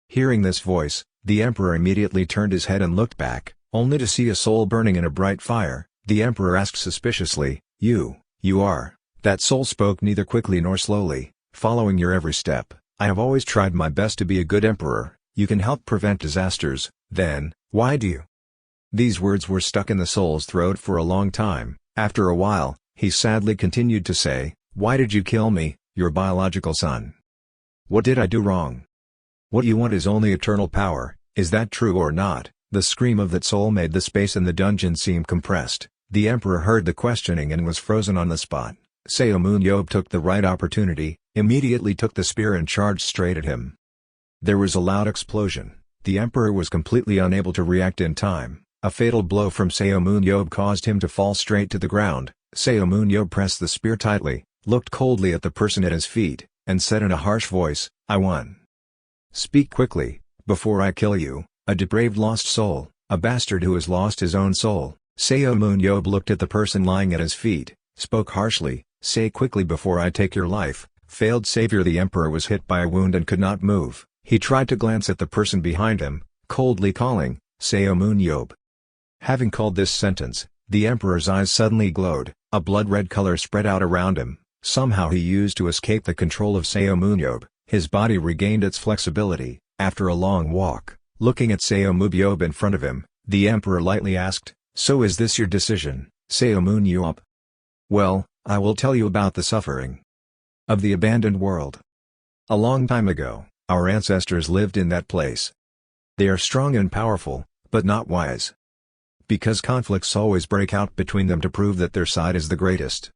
Hearing this voice, the emperor immediately turned his head and looked back, only to see a soul burning in a bright fire. The emperor asked suspiciously, You are..." That soul spoke neither quickly nor slowly, "Following your every step, I have always tried my best to be a good emperor. You can help prevent disasters, then, why do you?" These words were stuck in the soul's throat for a long time. After a while, he sadly continued to say, "Why did you kill me, your biological son? What did I do wrong? What you want is only eternal power, is that true or not?" The scream of that soul made the space in the dungeon seem compressed. The emperor heard the questioning and was frozen on the spot. Seomun Yob took the right opportunity, immediately took the spear and charged straight at him. There was a loud explosion. The emperor was completely unable to react in time. A fatal blow from Seomun Yob caused him to fall straight to the ground. Seomun Yob pressed the spear tightly, looked coldly at the person at his feet, and said in a harsh voice, "I won. Speak quickly, before I kill you, a depraved lost soul, a bastard who has lost his own soul." Seomun Yob looked at the person lying at his feet, spoke harshly, "Say quickly before I take your life." Failed savior. The emperor was hit by a wound and could not move. He tried to glance at the person behind him, coldly calling, "Seomun Yob." Having called this sentence, the emperor's eyes suddenly glowed, a blood-red color spread out around him. Somehow he used to escape the control of Seomun Yob. His body regained its flexibility. After a long walk, looking at Seomun Yob in front of him, the emperor lightly asked, "So is this your decision, Seomun Yob? Well, I will tell you about the suffering of the abandoned world. A long time ago, our ancestors lived in that place. They are strong and powerful, but not wise. Because conflicts always break out between them to prove that their side is the greatest.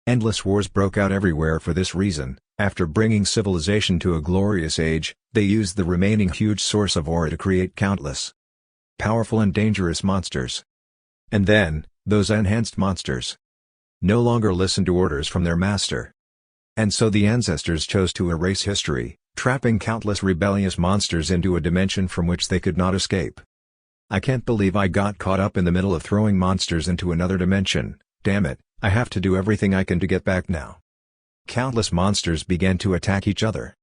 Endless wars broke out everywhere for this reason. After bringing civilization to a glorious age, they used the remaining huge source of ore to create countless powerful and dangerous monsters. And then, those enhanced monsters no longer listened to orders from their master. And so the ancestors chose to erase history, trapping countless rebellious monsters into a dimension from which they could not escape. I can't believe I got caught up in the middle of throwing monsters into another dimension. Damn it, I have to do everything I can to get back now." Countless monsters began to attack each other.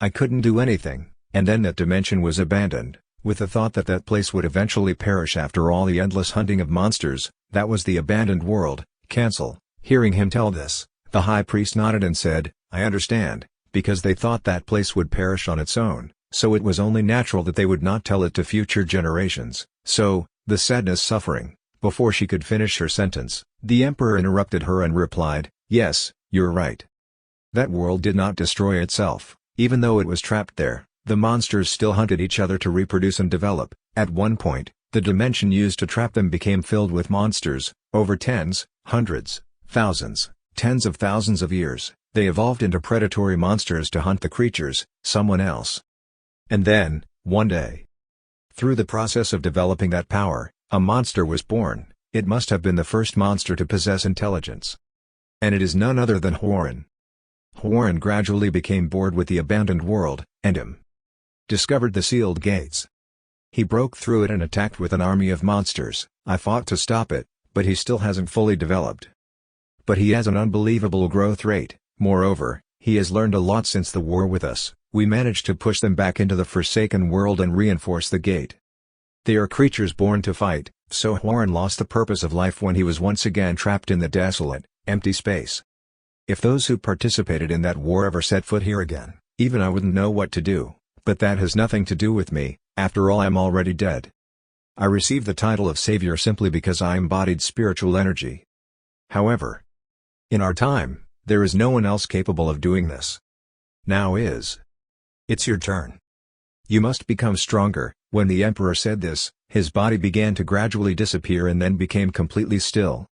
I couldn't do anything, and then that dimension was abandoned, with the thought that that place would eventually perish after all the endless hunting of monsters. That was the abandoned world. Cancel. Hearing him tell this, the high priest nodded and said, "I understand, because they thought that place would perish on its own, so it was only natural that they would not tell it to future generations. So, the sadness suffering." Before she could finish her sentence, the emperor interrupted her and replied, "Yes, you're right. That world did not destroy itself. Even though it was trapped there, the monsters still hunted each other to reproduce and develop. At one point, the dimension used to trap them became filled with monsters. Over tens, hundreds, thousands, tens of thousands of years, they evolved into predatory monsters to hunt the creatures, someone else. And then, one day, through the process of developing that power, a monster was born. It must have been the first monster to possess intelligence. And it is none other than Hworin. Hworin gradually became bored with the abandoned world, and discovered the sealed gates. He broke through it and attacked with an army of monsters. I fought to stop it, but he still hasn't fully developed. But he has an unbelievable growth rate. Moreover, he has learned a lot since the war with us. We managed to push them back into the Forsaken world and reinforce the gate. They are creatures born to fight, so Hworin lost the purpose of life when he was once again trapped in the desolate, empty space. If those who participated in that war ever set foot here again, even I wouldn't know what to do, but that has nothing to do with me. After all, I'm already dead. I received the title of savior simply because I embodied spiritual energy. However, in our time, there is no one else capable of doing this. Now is. It's your turn. You must become stronger." When the emperor said this, his body began to gradually disappear and then became completely still.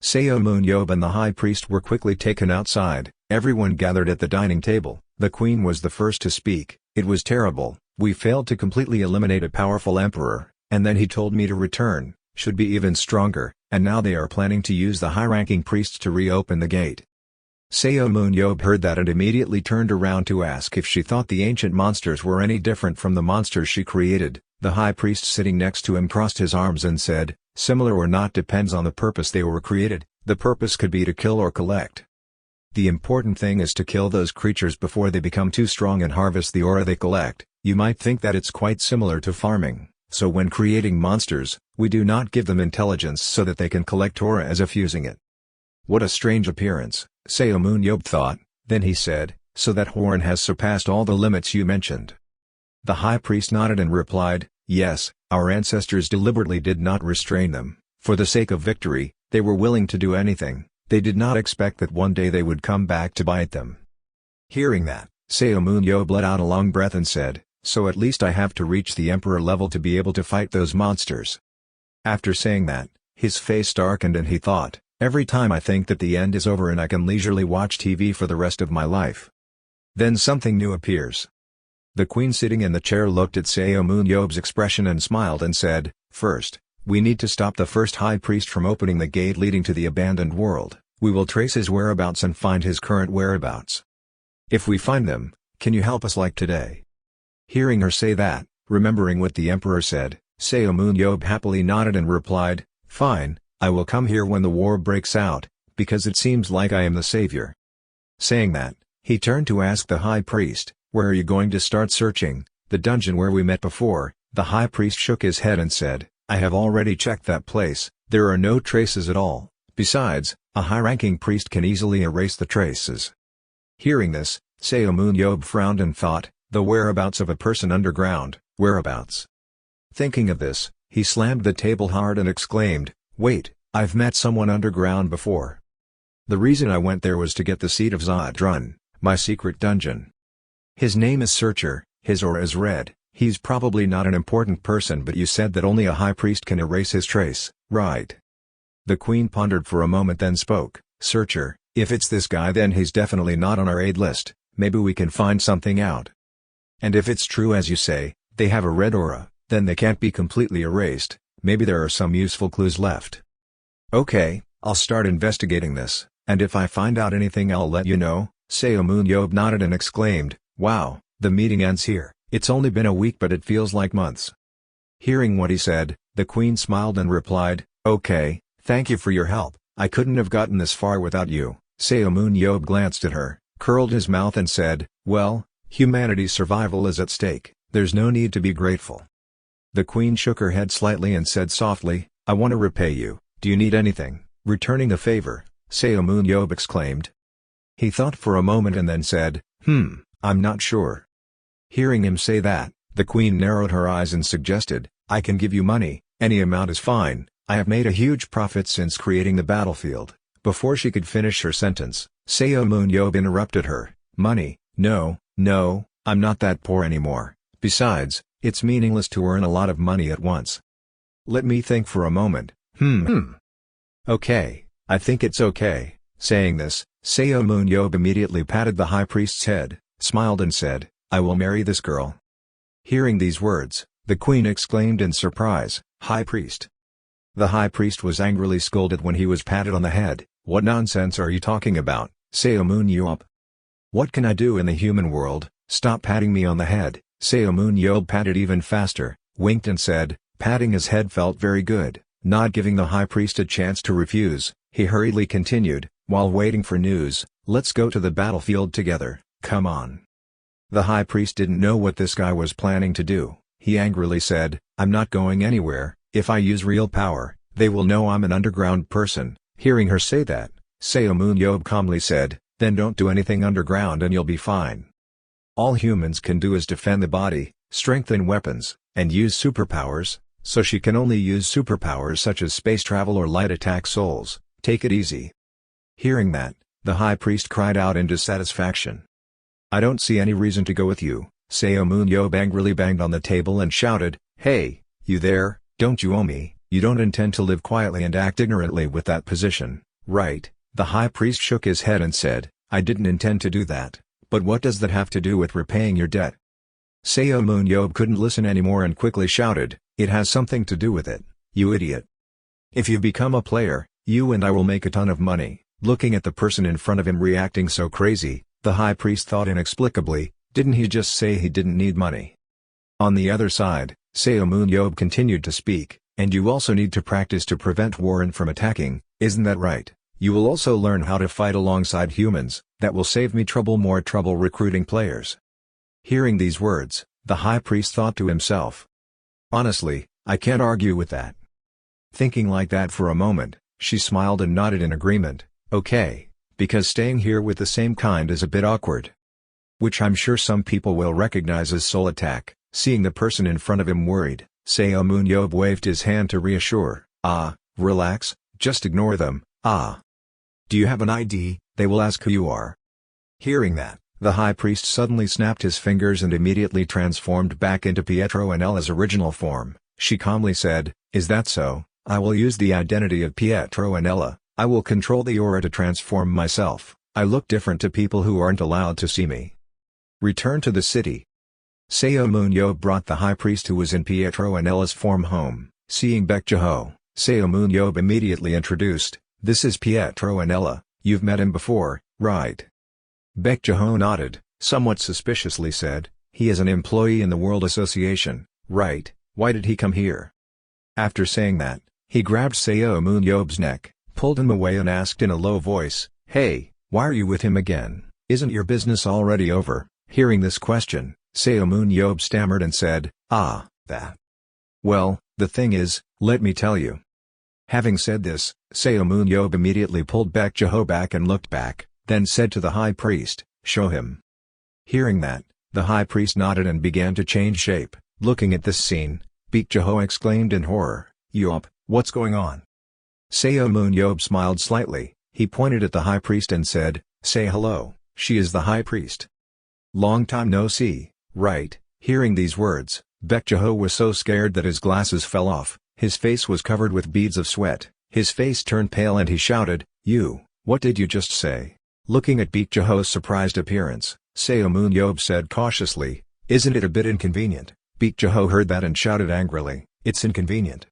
Seomun Yob and the high priest were quickly taken outside. Everyone gathered at the dining table. The queen was the first to speak. "It was terrible. We failed to completely eliminate a powerful emperor, and then he told me to return, should be even stronger, and now they are planning to use the high-ranking priests to reopen the gate." Seomun Yob heard that and immediately turned around to ask if she thought the ancient monsters were any different from the monsters she created. The high priest sitting next to him crossed his arms and said, "Similar or not depends on the purpose they were created. The purpose could be to kill or collect. The important thing is to kill those creatures before they become too strong and harvest the aura they collect. You might think that it's quite similar to farming, so when creating monsters, we do not give them intelligence so that they can collect aura as if using it." "What a strange appearance," Seomun Yob thought. Then he said, "So that horn has surpassed all the limits you mentioned." The high priest nodded and replied, "Yes, our ancestors deliberately did not restrain them. For the sake of victory, they were willing to do anything. They did not expect that one day they would come back to bite them." Hearing that, Seomun Yob let out a long breath and said, "So at least I have to reach the emperor level to be able to fight those monsters." After saying that, his face darkened and he thought, "Every time I think that the end is over and I can leisurely watch TV for the rest of my life, then something new appears." The queen sitting in the chair looked at Seomun Yob's expression and smiled and said, "First, we need to stop the first high priest from opening the gate leading to the abandoned world. We will trace his whereabouts and find his current whereabouts. If we find them, can you help us like today?" Hearing her say that, remembering what the emperor said, Seomun Yob happily nodded and replied, "Fine, I will come here when the war breaks out, because it seems like I am the savior." Saying that, he turned to ask the high priest, "Where are you going to start searching?" "The dungeon where we met before." The high priest shook his head and said, "I have already checked that place. There are no traces at all. Besides, a high-ranking priest can easily erase the traces." Hearing this, Seomun Yob frowned and thought, "The whereabouts of a person underground, whereabouts?" Thinking of this, he slammed the table hard and exclaimed, "Wait, I've met someone underground before. The reason I went there was to get the seed of Zodrun, my secret dungeon. His name is Searcher, his aura is red. He's probably not an important person, but you said that only a high priest can erase his trace, right?" The queen pondered for a moment then spoke, "Searcher, if it's this guy then he's definitely not on our aid list. Maybe we can find something out. And if it's true as you say, they have a red aura, then they can't be completely erased. Maybe there are some useful clues left." "Okay, I'll start investigating this, and if I find out anything I'll let you know." Seomun Yob nodded and exclaimed, "Wow, the meeting ends here. It's only been a week but it feels like months." Hearing what he said, the queen smiled and replied, "Okay, thank you for your help. I couldn't have gotten this far without you." Seomun Yob glanced at her, curled his mouth and said, "Well, humanity's survival is at stake. There's no need to be grateful." The queen shook her head slightly and said softly, "I want to repay you. Do you need anything?" "Returning a favor," Seomun Yob exclaimed. He thought for a moment and then said, I'm not sure." Hearing him say that, the queen narrowed her eyes and suggested, "I can give you money, any amount is fine. I have made a huge profit since creating the battlefield." Before she could finish her sentence, Seomun Yob interrupted her, "Money? No, I'm not that poor anymore. Besides, it's meaningless to earn a lot of money at once. Let me think for a moment. Okay, I think it's okay." Saying this, Seomun Yob immediately patted the high priest's head, smiled and said, "I will marry this girl." Hearing these words, the queen exclaimed in surprise, "High priest?" The high priest was angrily scolded when he was patted on the head. "What nonsense are you talking about, Seomun Yob? What can I do in the human world? Stop patting me on the head." Seomun Yob patted even faster, winked and said, patting his head felt very good. Not giving the high priest a chance to refuse, he hurriedly continued, "While waiting for news, let's go to the battlefield together, come on." The high priest didn't know what this guy was planning to do. He angrily said, "I'm not going anywhere. If I use real power, they will know I'm an underground person." Hearing her say that, Seomun Yob calmly said, "Then don't do anything underground and you'll be fine. All humans can do is defend the body, strengthen weapons, and use superpowers, so she can only use superpowers such as space travel or light attack souls. Take it easy." Hearing that, the high priest cried out in dissatisfaction. "I don't see any reason to go with you." Seomun Yob angrily banged on the table and shouted, "Hey, you there, don't you owe me? You don't intend to live quietly and act ignorantly with that position. right? The high priest shook his head and said, I didn't intend to do that, but what does that have to do with repaying your debt? Seomun Yob couldn't listen anymore and quickly shouted, it has something to do with it, you idiot. If you become a player, you and I will make a ton of money. Looking at the person in front of him reacting so crazy, the high priest thought inexplicably, didn't he just say he didn't need money? On the other side, Seomun Yob continued to speak, and you also need to practice to prevent Warren from attacking, isn't that right? You will also learn how to fight alongside humans, that will save me more trouble recruiting players. Hearing these words, the high priest thought to himself. Honestly, I can't argue with that. Thinking like that for a moment, she smiled and nodded in agreement, okay, because staying here with the same kind is a bit awkward. Which I'm sure some people will recognize as soul attack. Seeing the person in front of him worried, Seomun Yob waved his hand to reassure, relax, just ignore them, Do you have an ID? They will ask who you are. Hearing that, the high priest suddenly snapped his fingers and immediately transformed back into Pietro Anella's original form. She calmly said, is that so? I will use the identity of Pietro Anella, I will control the aura to transform myself. I look different to people who aren't allowed to see me. Return to the city. Seomun Yob brought the high priest who was in Pietro Anella's form home. Seeing Baek Jaho, Seomun Yob immediately introduced, this is Pietro Anella, you've met him before, right? Baek Jaho nodded, somewhat suspiciously said, he is an employee in the World Association, right? Why did he come here? After saying that, he grabbed Seomun Yob's neck, pulled him away and asked in a low voice, hey, why are you with him again? Isn't your business already over? Hearing this question, Seomun Yob stammered and said, that. Well, the thing is, let me tell you. Having said this, Seomun Yob immediately pulled Baek Jaho back and looked back, then said to the high priest, show him. Hearing that, the high priest nodded and began to change shape. Looking at this scene, Baek Jaho exclaimed in horror, Yob, what's going on? Seomun Yob smiled slightly, he pointed at the high priest and said, say hello, she is the high priest. Long time no see, right? Hearing these words, Baek Jaho was so scared that his glasses fell off, his face was covered with beads of sweat, his face turned pale and he shouted, you, what did you just say? Looking at Baek Jaho's surprised appearance, Seomun Yob said cautiously, isn't it a bit inconvenient? Baek Jaho heard that and shouted angrily, it's inconvenient.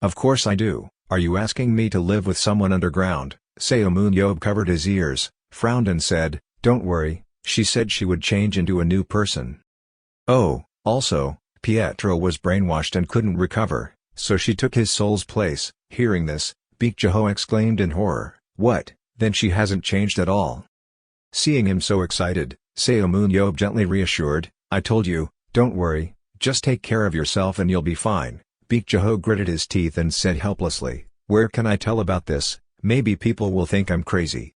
Of course I do, are you asking me to live with someone underground? Seomun Yob covered his ears, frowned and said, don't worry, she said she would change into a new person. Oh, also, Pietro was brainwashed and couldn't recover, so she took his soul's place. Hearing this, Baek Jaho exclaimed in horror, what, then she hasn't changed at all? Seeing him so excited, Seomun Yob gently reassured, I told you, don't worry, just take care of yourself and you'll be fine. Baek Jaho gritted his teeth and said helplessly, where can I tell about this? Maybe people will think I'm crazy.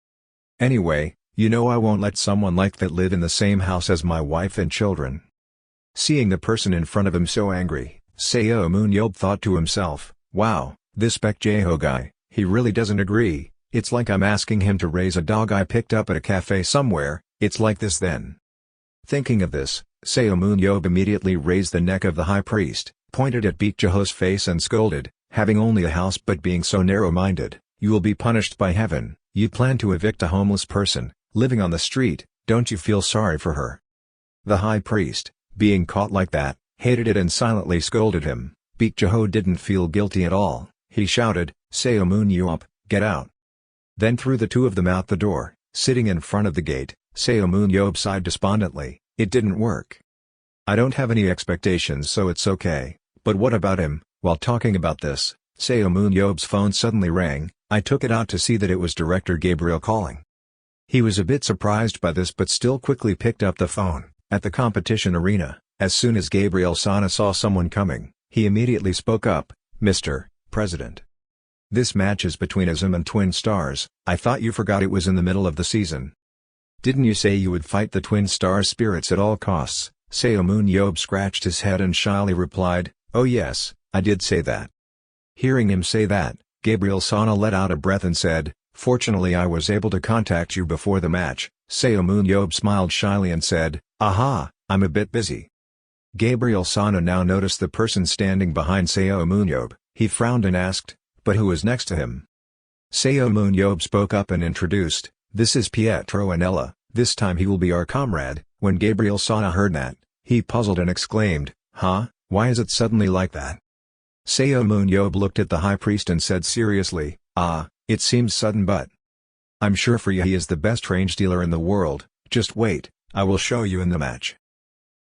Anyway, you know I won't let someone like that live in the same house as my wife and children. Seeing the person in front of him so angry, Seomun Yob thought to himself, wow, this Baek Jaho guy, he really doesn't agree, it's like I'm asking him to raise a dog I picked up at a cafe somewhere, it's like this then. Thinking of this, Seomun Yob immediately raised the neck of the high priest, pointed at Baek Jaho's face and scolded, having only a house but being so narrow-minded, you will be punished by heaven, you plan to evict a homeless person, living on the street, don't you feel sorry for her? The high priest, being caught like that, hated it and silently scolded him. Baek Jaho didn't feel guilty at all, he shouted, Seomun Yob, get out. Then threw the two of them out the door. Sitting in front of the gate, Seomun Yob sighed despondently, it didn't work. I don't have any expectations so it's okay, but what about him? While talking about this, Seomun Yob's phone suddenly rang. I took it out to see that it was Director Gabriel calling. He was a bit surprised by this but still quickly picked up the phone. At the competition arena, as soon as Gabriel-sana saw someone coming, he immediately spoke up, Mr. President. This match is between Azum and Twin Stars, I thought you forgot it was in the middle of the season. Didn't you say you would fight the Twin Stars spirits at all costs? Seomun Yob scratched his head and shyly replied, oh yes, I did say that. Hearing him say that, Gabriel-sana let out a breath and said, fortunately I was able to contact you before the match. Seomun Yob smiled shyly and said, aha, I'm a bit busy. Gabriel-sana now noticed the person standing behind Seomun Yob. He frowned and asked, but who is next to him? Seomun Yob spoke up and introduced, "This is Pietro and Ella, this time he will be our comrade." When Gabriel Sana heard that, he puzzled and exclaimed, "Huh, why is it suddenly like that?" Seomun Yob looked at the high priest and said seriously, "It seems sudden, but I'm sure for you he is the best range dealer in the world. Just wait, I will show you in the match."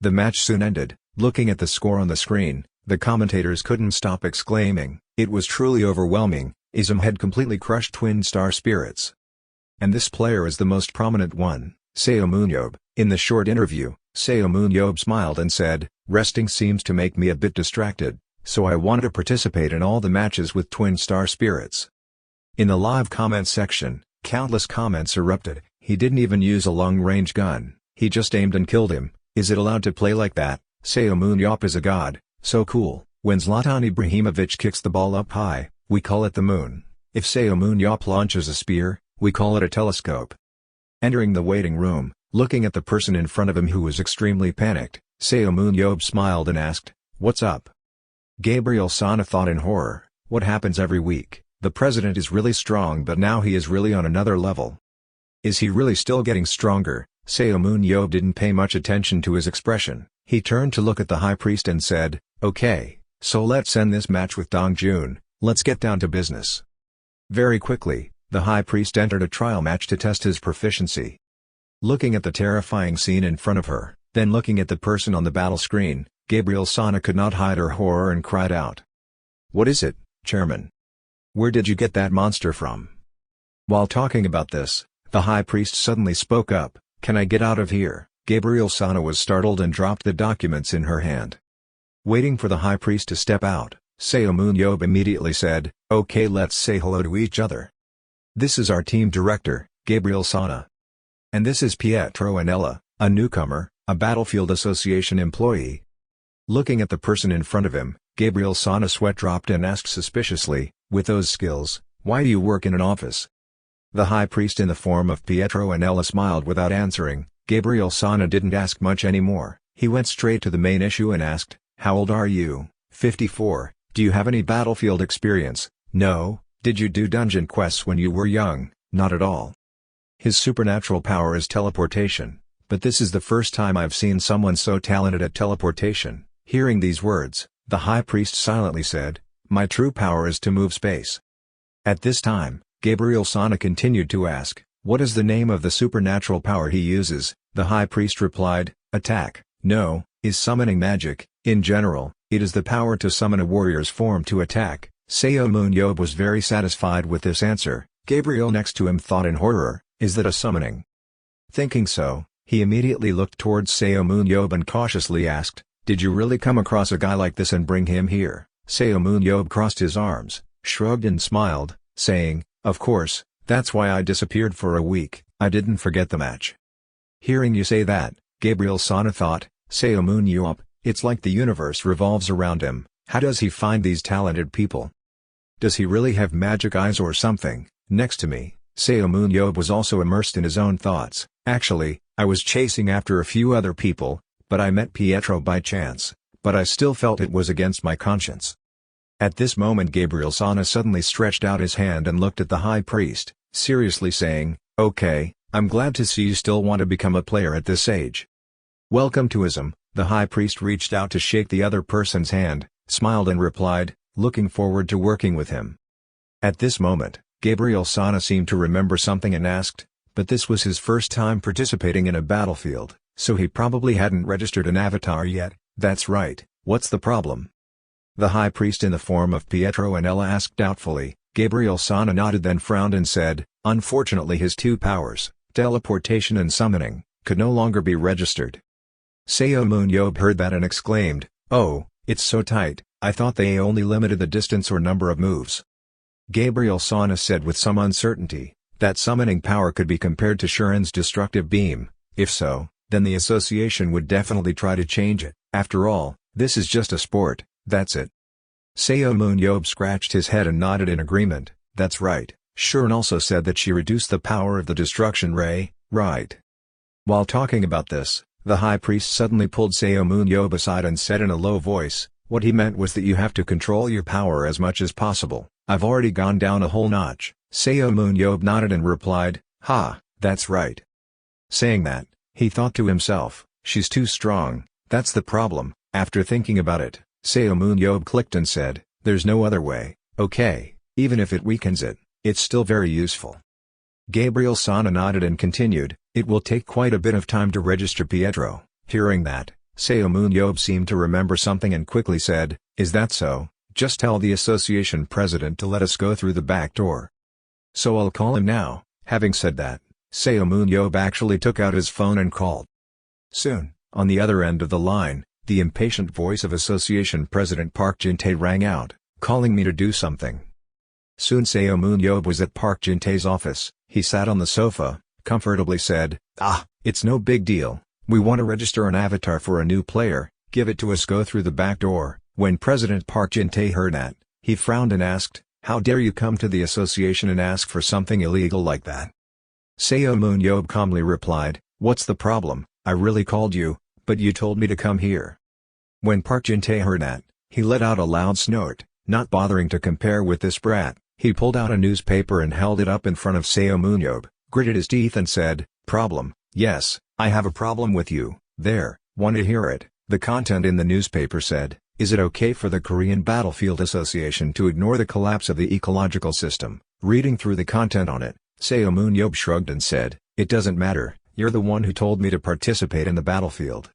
The match soon ended. Looking at the score on the screen, the commentators couldn't stop exclaiming, it was truly overwhelming. Ism had completely crushed Twin Star Spirits. And this player is the most prominent one, Seomun Yob. In the short interview, Seomun Yob smiled and said, "Resting seems to make me a bit distracted, so I wanted to participate in all the matches with Twin Star Spirits." In the live comment section, countless comments erupted. "He didn't even use a long-range gun, he just aimed and killed him. Is it allowed to play like that? Seomun Yob is a god, so cool. When Zlatan Ibrahimovic kicks the ball up high, we call it the moon. If Seomun Yob launches a spear, we call it a telescope." Entering the waiting room, looking at the person in front of him who was extremely panicked, Seomun Yob smiled and asked, "What's up?" Gabriel Sana thought in horror, what happens every week? The president is really strong, but now he is really on another level. Is he really still getting stronger? Seomun Yob didn't pay much attention to his expression. He turned to look at the high priest and said, "Okay, so let's end this match with Dongjun, let's get down to business." Very quickly, the high priest entered a trial match to test his proficiency. Looking at the terrifying scene in front of her, then looking at the person on the battle screen, Gabriel Sana could not hide her horror and cried out. "What is it, Chairman? Where did you get that monster from?" While talking about this, the high priest suddenly spoke up, "Can I get out of here?" Gabriel Sana was startled and dropped the documents in her hand. Waiting for the high priest to step out, Seomun Yob immediately said, "Okay, let's say hello to each other. This is our team director, Gabriel Sana. And this is Pietro and Ella, a newcomer, a Battlefield Association employee." Looking at the person in front of him, Gabriel Sana's sweat dropped and asked suspiciously, "With those skills, why do you work in an office?" The high priest in the form of Pietro and Ella smiled without answering. Gabriel Sana didn't ask much anymore. He went straight to the main issue and asked, "How old are you?" 54. "Do you have any battlefield experience?" "No." "Did you do dungeon quests when you were young?" "Not at all." His supernatural power is teleportation, but this is the first time I've seen someone so talented at teleportation. Hearing these words, the high priest silently said, "My true power is to move space." At this time, Gabriel Sana continued to ask, "What is the name of the supernatural power he uses?" The high priest replied, "Attack." "No, is summoning magic. In general, it is the power to summon a warrior's form to attack." Seomun Yob was very satisfied with this answer. Gabriel next to him thought in horror, "Is that a summoning?" Thinking so, he immediately looked towards Seomun Yob and cautiously asked, "Did you really come across a guy like this and bring him here?" Seomun Yob crossed his arms, shrugged and smiled, saying, "Of course, that's why I disappeared for a week. I didn't forget the match." Hearing you say that, Gabriel Sana thought, Seomun Yob, it's like the universe revolves around him. How does he find these talented people? Does he really have magic eyes or something? Next to me, Seomun Yob was also immersed in his own thoughts. "Actually, I was chasing after a few other people, but I met Pietro by chance, but I still felt it was against my conscience." At this moment Gabriel Sana suddenly stretched out his hand and looked at the high priest, seriously saying, "Okay, I'm glad to see you still want to become a player at this age. Welcome to ISM." The high priest reached out to shake the other person's hand, smiled and replied, "Looking forward to working with him." At this moment, Gabriel Sana seemed to remember something and asked, but this was his first time participating in a battlefield, so he probably hadn't registered an avatar yet. "That's right, what's the problem?" The high priest in the form of Pietro and Ella asked doubtfully. Gabriel Sana nodded then frowned and said, "Unfortunately his two powers, teleportation and summoning, could no longer be registered." Seomun Yob heard that and exclaimed, "Oh, it's so tight, I thought they only limited the distance or number of moves." Gabriel Sana said with some uncertainty, that summoning power could be compared to Shuren's destructive beam. If so, then the association would definitely try to change it. After all, this is just a sport, that's it. Seomun Yob scratched his head and nodded in agreement. "That's right, Shuren also said that she reduced the power of the destruction ray, right?" While talking about this, the high priest suddenly pulled Seomun Yob aside and said in a low voice, "What he meant was that you have to control your power as much as possible. I've already gone down a whole notch, Seomun Yob nodded and replied, "Ha, that's right." Saying that, he thought to himself, she's too strong, that's the problem. After thinking about it, Seomun Yob clicked and said, there's no other way. Okay, even if it weakens it, it's still very useful. Gabriel Sana nodded and continued, it will take quite a bit of time to register Pietro. Hearing that, Seomun Yob seemed to remember something and quickly said, is that so? Just tell the association president to let us go through the back door. So I'll call him now. Having said that, Seomun Yob actually took out his phone and called. Soon, on the other end of the line, the impatient voice of Association President Park Jin-tae rang out, calling me to do something. Soon Seomun Yob was at Park Jin-tae's office. He sat on the sofa, comfortably said, it's no big deal, we want to register an avatar for a new player, give it to us, go through the back door. When President Park Jin-tae heard that, he frowned and asked, how dare you come to the association and ask for something illegal like that? Seomun Yob calmly replied, what's the problem? I really called you, but you told me to come here. When Park Jin-tae heard that, he let out a loud snort, not bothering to compare with this brat. He pulled out a newspaper and held it up in front of Seomun Yob, gritted his teeth and said, problem, yes, I have a problem with you. There, want to hear it? The content in the newspaper said, is it okay for the Korean Battlefield Association to ignore the collapse of the ecological system? Reading through the content on it, Seomun Yob shrugged and said, it doesn't matter, you're the one who told me to participate in the battlefield.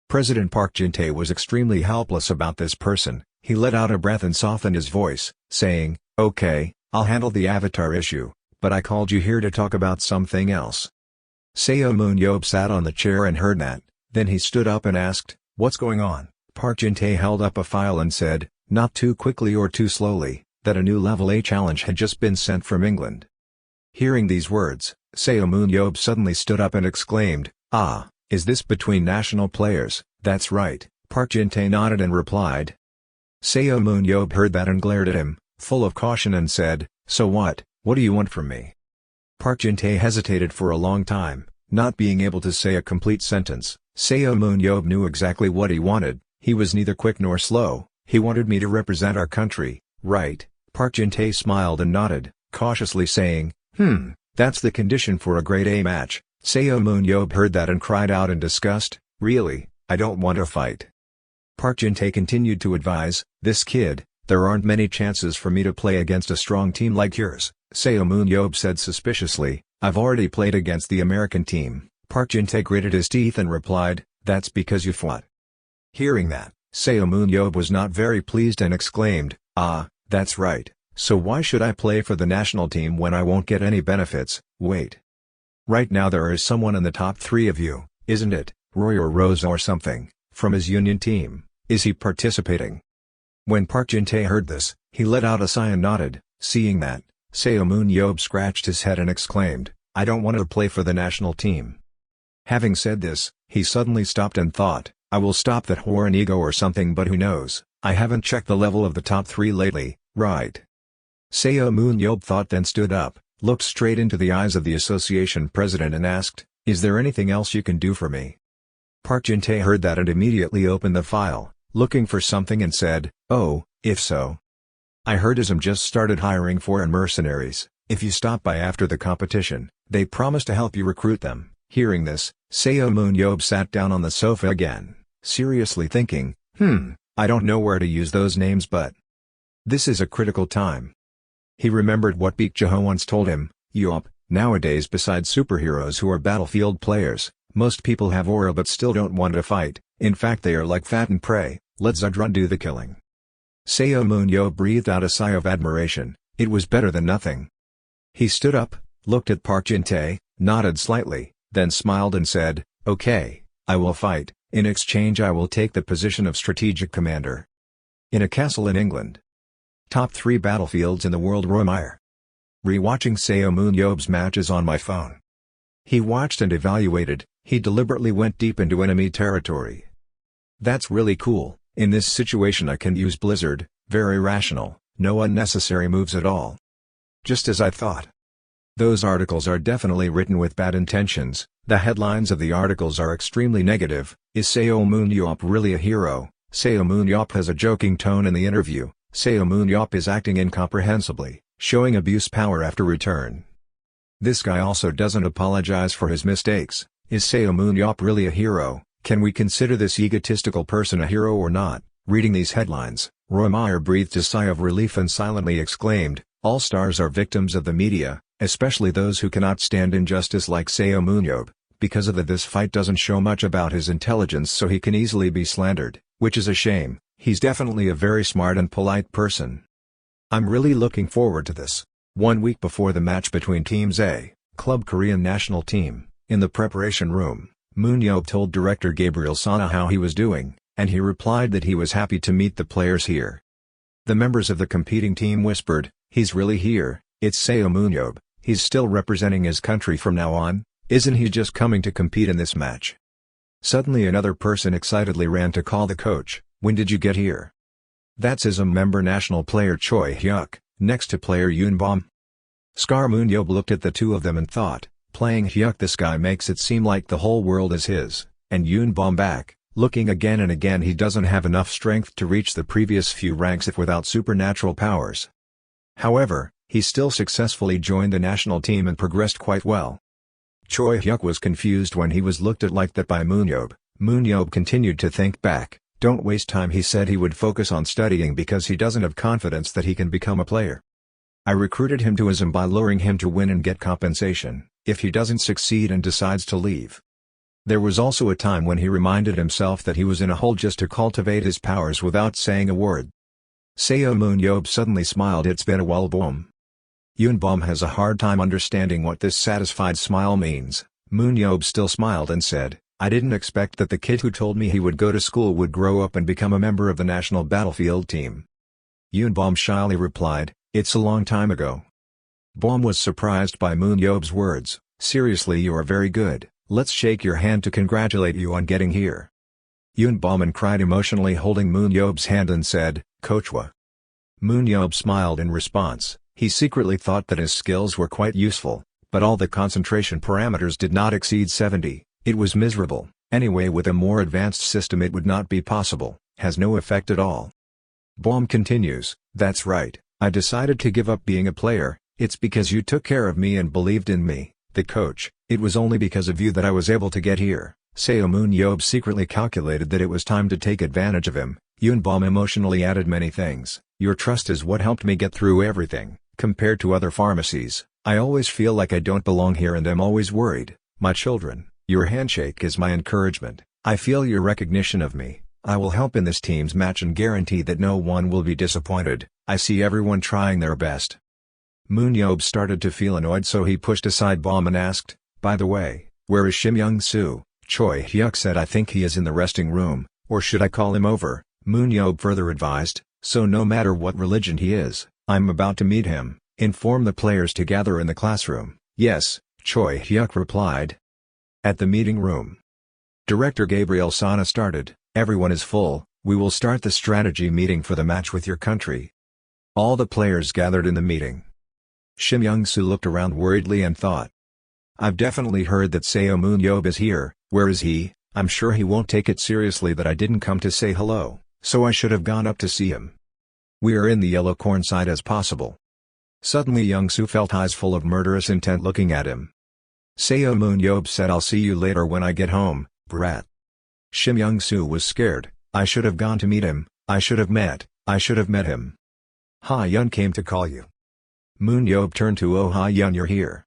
President Park Jin-tae was extremely helpless about this person. He let out a breath and softened his voice, saying, okay, I'll handle the avatar issue, but I called you here to talk about something else. Seomun Yob sat on the chair and heard that, then he stood up and asked, what's going on? Park Jin-tae held up a file and said, not too quickly or too slowly, that a new level A challenge had just been sent from England. Hearing these words, Seomun Yob suddenly stood up and exclaimed, is this between national players? That's right, Park Jin-tae nodded and replied. Seomun Yob heard that and glared at him, full of caution and said, so what do you want from me? Park Jin-tae hesitated for a long time, not being able to say a complete sentence. Seomun Yob knew exactly what he wanted. He was neither quick nor slow, he wanted me to represent our country, right? Park Jin-tae smiled and nodded, cautiously saying, that's the condition for a grade A match. Seomun Yob heard that and cried out in disgust, really, I don't want to fight. Park Jin-tae continued to advise, this kid, there aren't many chances for me to play against a strong team like yours. Seomun Yob said suspiciously, I've already played against the American team. Park Jin-tae gritted his teeth and replied, that's because you fought. Hearing that, Seomun Yob was not very pleased and exclaimed, that's right, so why should I play for the national team when I won't get any benefits? Wait. Right now there is someone in the top 3 of you, isn't it, Roy or Rose or something, from his union team, is he participating? When Park Jin-tae heard this, he let out a sigh and nodded. Seeing that, Seomun Yob scratched his head and exclaimed, I don't want to play for the national team. Having said this, he suddenly stopped and thought, I will stop that whore and ego or something, but who knows, I haven't checked the level of the top 3 lately, right? Seomun Yob thought, then stood up, looked straight into the eyes of the association president and asked, is there anything else you can do for me? Park Jin-tae heard that and immediately opened the file, looking for something and said, oh, if so. I heard ISM just started hiring foreign mercenaries. If you stop by after the competition, they promise to help you recruit them. Hearing this, Seomun Yob sat down on the sofa again, seriously thinking, I don't know where to use those names, but this is a critical time. He remembered what Baek Jae-ho once told him, Yob, nowadays besides superheroes who are battlefield players, most people have aura but still don't want to fight. In fact, they are like fattened prey. Let Zudrun do the killing. Seomun Yob breathed out a sigh of admiration. It was better than nothing. He stood up, looked at Park Jin-tae, nodded slightly, then smiled and said, okay, I will fight. In exchange I will take the position of strategic commander. In a castle in England. Top 3 battlefields in the world. Roy Meyer. Rewatching Seomun Yob's matches on my phone. He watched and evaluated. He deliberately went deep into enemy territory. That's really cool. In this situation I can use Blizzard, very rational, no unnecessary moves at all. Just as I thought. Those articles are definitely written with bad intentions. The headlines of the articles are extremely negative. Is Seomun Yob really a hero? Seomun Yob has a joking tone in the interview. Seomun Yob is acting incomprehensibly. showing abuse power after return. This guy also doesn't apologize for his mistakes. Is Seomun Yob really a hero? Can we consider this egotistical person a hero or not? Reading these headlines, Roy Meyer breathed a sigh of relief and silently exclaimed, "All stars are victims of the media, especially those who cannot stand injustice like Seomun Yob. Because of that, this fight doesn't show much about his intelligence, so he can easily be slandered, which is a shame. He's definitely a very smart and polite person. I'm really looking forward to this." 1 week before the match between Teams A, Club Korean national team, in the preparation room, Moon Yob told director Gabriel Sana how he was doing, and he replied that he was happy to meet the players here. The members of the competing team whispered, "He's really here, it's Seomun Yob, he's still representing his country from now on, isn't he just coming to compete in this match?" Suddenly another person excitedly ran to call the coach, "When did you get here?" "That's ISM member national player Choi Hyuk, next to player Yoon Bom." Moon Yob looked at the two of them and thought, playing Hyuk, this guy makes it seem like the whole world is his, and Yoon Bom back, looking again and again he doesn't have enough strength to reach the previous few ranks if without supernatural powers. However, he still successfully joined the national team and progressed quite well. Choi Hyuk was confused when he was looked at like that by Moon Yob. Moon Yob continued to think back. "Don't waste time," he said. He would focus on studying because he doesn't have confidence that he can become a player. "I recruited him to ISM by luring him to win and get compensation, if he doesn't succeed and decides to leave." There was also a time when he reminded himself that he was in a hole just to cultivate his powers without saying a word. Seomun Yob suddenly smiled. "It's been a while, Bom." Yoon Bom has a hard time understanding what this satisfied smile means. Moon Yob still smiled and said, "I didn't expect that the kid who told me he would go to school would grow up and become a member of the national battlefield team." Yoon Bom shyly replied, "It's a long time ago." Bom was surprised by Moon Yob's words. "Seriously, you are very good, let's shake your hand to congratulate you on getting here." Yoon Bom cried emotionally, holding Moon Yob's hand, and said, "Coachwa." Moon Yob smiled in response. He secretly thought that his skills were quite useful, but all the concentration parameters did not exceed 70. It was miserable. Anyway, with a more advanced system it would not be possible. Has no effect at all. Bom continues, "That's right, I decided to give up being a player. It's because you took care of me and believed in me, the coach. It was only because of you that I was able to get here." Seomun Yob secretly calculated that it was time to take advantage of him. Yoon Bom emotionally added many things. "Your trust is what helped me get through everything. Compared to other pharmacies, I always feel like I don't belong here and am always worried. My children, your handshake is my encouragement. I feel your recognition of me. I will help in this team's match and guarantee that no one will be disappointed. I see everyone trying their best." Moon Yob started to feel annoyed, so he pushed aside Bom and asked, "By the way, where is Shim Young-soo?" Choi Hyuk said, "I think he is in the resting room, or should I call him over?" Moon Yob further advised, "So no matter what religion he is, I'm about to meet him. Inform the players to gather in the classroom." "Yes," Choi Hyuk replied. At the meeting room, Director Gabriel Sana started, "Everyone is full, we will start the strategy meeting for the match with your country." All the players gathered in the meeting. Shim Young-soo looked around worriedly and thought, "I've definitely heard that Seomun Yob is here. Where is he? I'm sure he won't take it seriously that I didn't come to say hello, so I should have gone up to see him. We are in the yellow corn side as possible." Suddenly Young-soo felt eyes full of murderous intent looking at him. Seomun Yob said, "I'll see you later when I get home, brat." Shim Young-soo was scared. "I should have gone to meet him, I should have met him. Ha-yun came to call you." Moon Yob turned to, "Oh Ha-yun, you're here."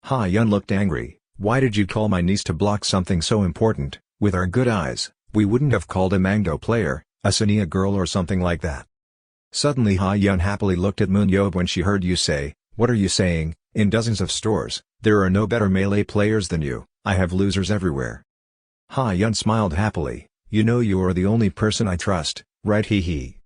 Ha-yun looked angry. "Why did you call my niece to block something so important? With our good eyes, we wouldn't have called a Mango player, a Sania girl or something like that." Suddenly Ha-yun happily looked at Moon Yob when she heard you say, "What are you saying? In dozens of stores, there are no better melee players than you. I have losers everywhere." Ha-yun smiled happily. "You know you are the only person I trust, right?" He.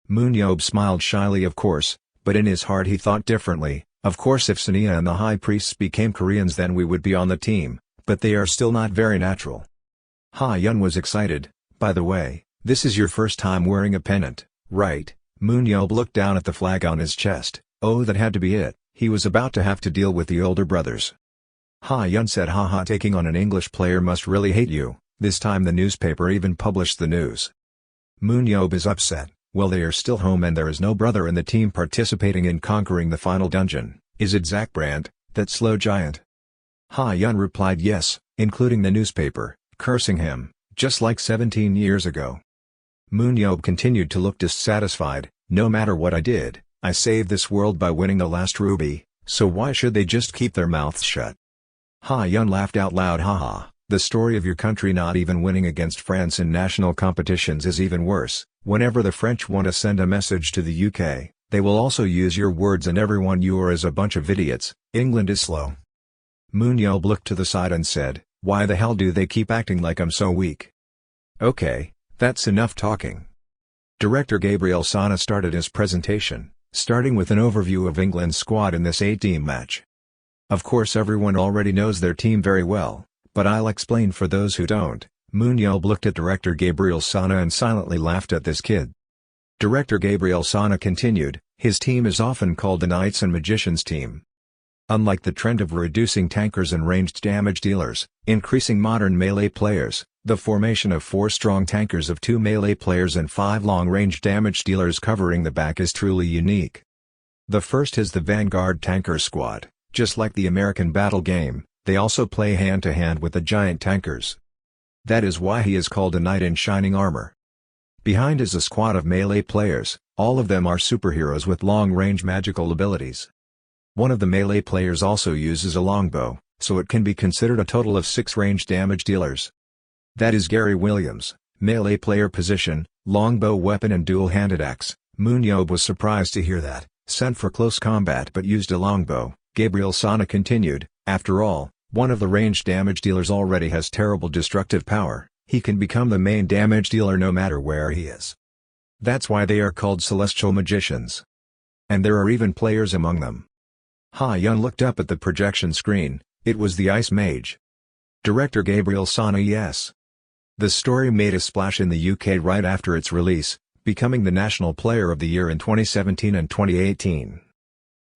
Moon Yob smiled shyly, of course, but in his heart he thought differently. Of course, if Sania and the High Priests became Koreans then we would be on the team, but they are still not very natural. Ha-yun was excited. "By the way, this is your first time wearing a pennant, right?" Moon Yob looked down at the flag on his chest. Oh, that had to be it. He was about to have to deal with the older brothers. Ha-yun said, "Haha, taking on an English player must really hate you." This time the newspaper even published the news. Moon Yob is upset. Well, they are still home and there is no brother in the team participating in conquering the final dungeon. Is it Zach Brandt, that slow giant? Ha-Yun replied yes, including the newspaper, cursing him, just like 17 years ago. Moon Yob continued to look dissatisfied. No matter what I did, I saved this world by winning the last ruby, so why should they just keep their mouths shut? Ha-Yun laughed out loud. Haha, the story of your country not even winning against France in national competitions is even worse. Whenever the French want to send a message to the UK, they will also use your words and everyone you are is a bunch of idiots. England is slow. Moon Yob looked to the side and said, why the hell do they keep acting like I'm so weak? Okay, that's enough talking. Director Gabriel Sana started his presentation, starting with an overview of England's squad in this 8-team match. Of course everyone already knows their team very well, but I'll explain for those who don't. Moon Yob looked at Director Gabriel Sana and silently laughed at this kid. Director Gabriel Sana continued, his team is often called the Knights and Magicians team. Unlike the trend of reducing tankers and ranged damage dealers, increasing modern melee players, the formation of 4 strong tankers of 2 melee players and 5 long-range damage dealers covering the back is truly unique. The first is the Vanguard Tanker Squad. Just like the American battle game, they also play hand-to-hand with the giant tankers. That is why he is called a knight in shining armor. Behind is a squad of melee players, all of them are superheroes with long-range magical abilities. One of the melee players also uses a longbow, so it can be considered a total of 6 range damage dealers. That is Gary Williams, melee player position, longbow weapon and dual-handed axe. Moon Yob was surprised to hear that, sent for close combat but used a longbow. Gabriel Sana continued, after all, one of the ranged damage dealers already has terrible destructive power, he can become the main damage dealer no matter where he is. That's why they are called celestial magicians. And there are even players among them. Ha-Yun looked up at the projection screen, it was the Ice Mage. Director Gabriel Sana yes. The story made a splash in the UK right after its release, becoming the National Player of the Year in 2017 and 2018.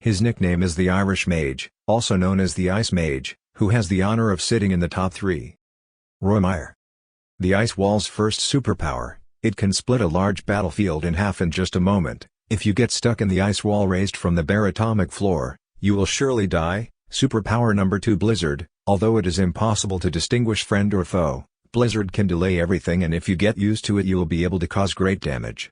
His nickname is the Irish Mage, also known as the Ice Mage, who has the honor of sitting in the top 3. Roy Meyer. The Ice Wall's first superpower, it can split a large battlefield in half in just a moment. If you get stuck in the ice wall raised from the bare atomic floor, you will surely die. Superpower number 2 Blizzard. Although it is impossible to distinguish friend or foe, Blizzard can delay everything and if you get used to it you will be able to cause great damage.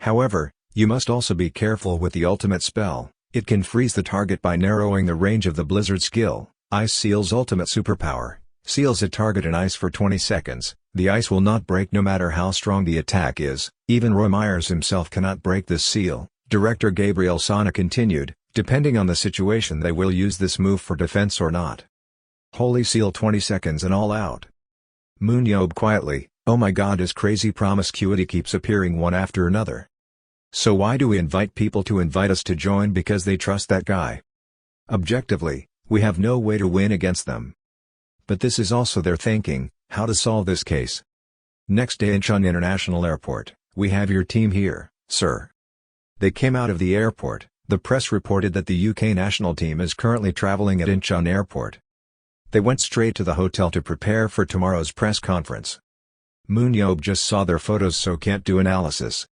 However, you must also be careful with the ultimate spell, it can freeze the target by narrowing the range of the Blizzard skill. Ice Seal's ultimate superpower, seals a target in ice for 20 seconds, the ice will not break no matter how strong the attack is, even Roy Myers himself cannot break this seal. Director Gabriel Sana continued, depending on the situation they will use this move for defense or not. Holy seal 20 seconds and all out. Moon Yob quietly, oh my god his crazy promiscuity keeps appearing one after another. So why do we invite people to invite us to join because they trust that guy? Objectively, we have no way to win against them. But this is also their thinking, how to solve this case. Next day Incheon International Airport, we have your team here, sir. They came out of the airport, the press reported that the UK national team is currently travelling at Incheon Airport. They went straight to the hotel to prepare for tomorrow's press conference. Moon Yob just saw their photos so can't do analysis.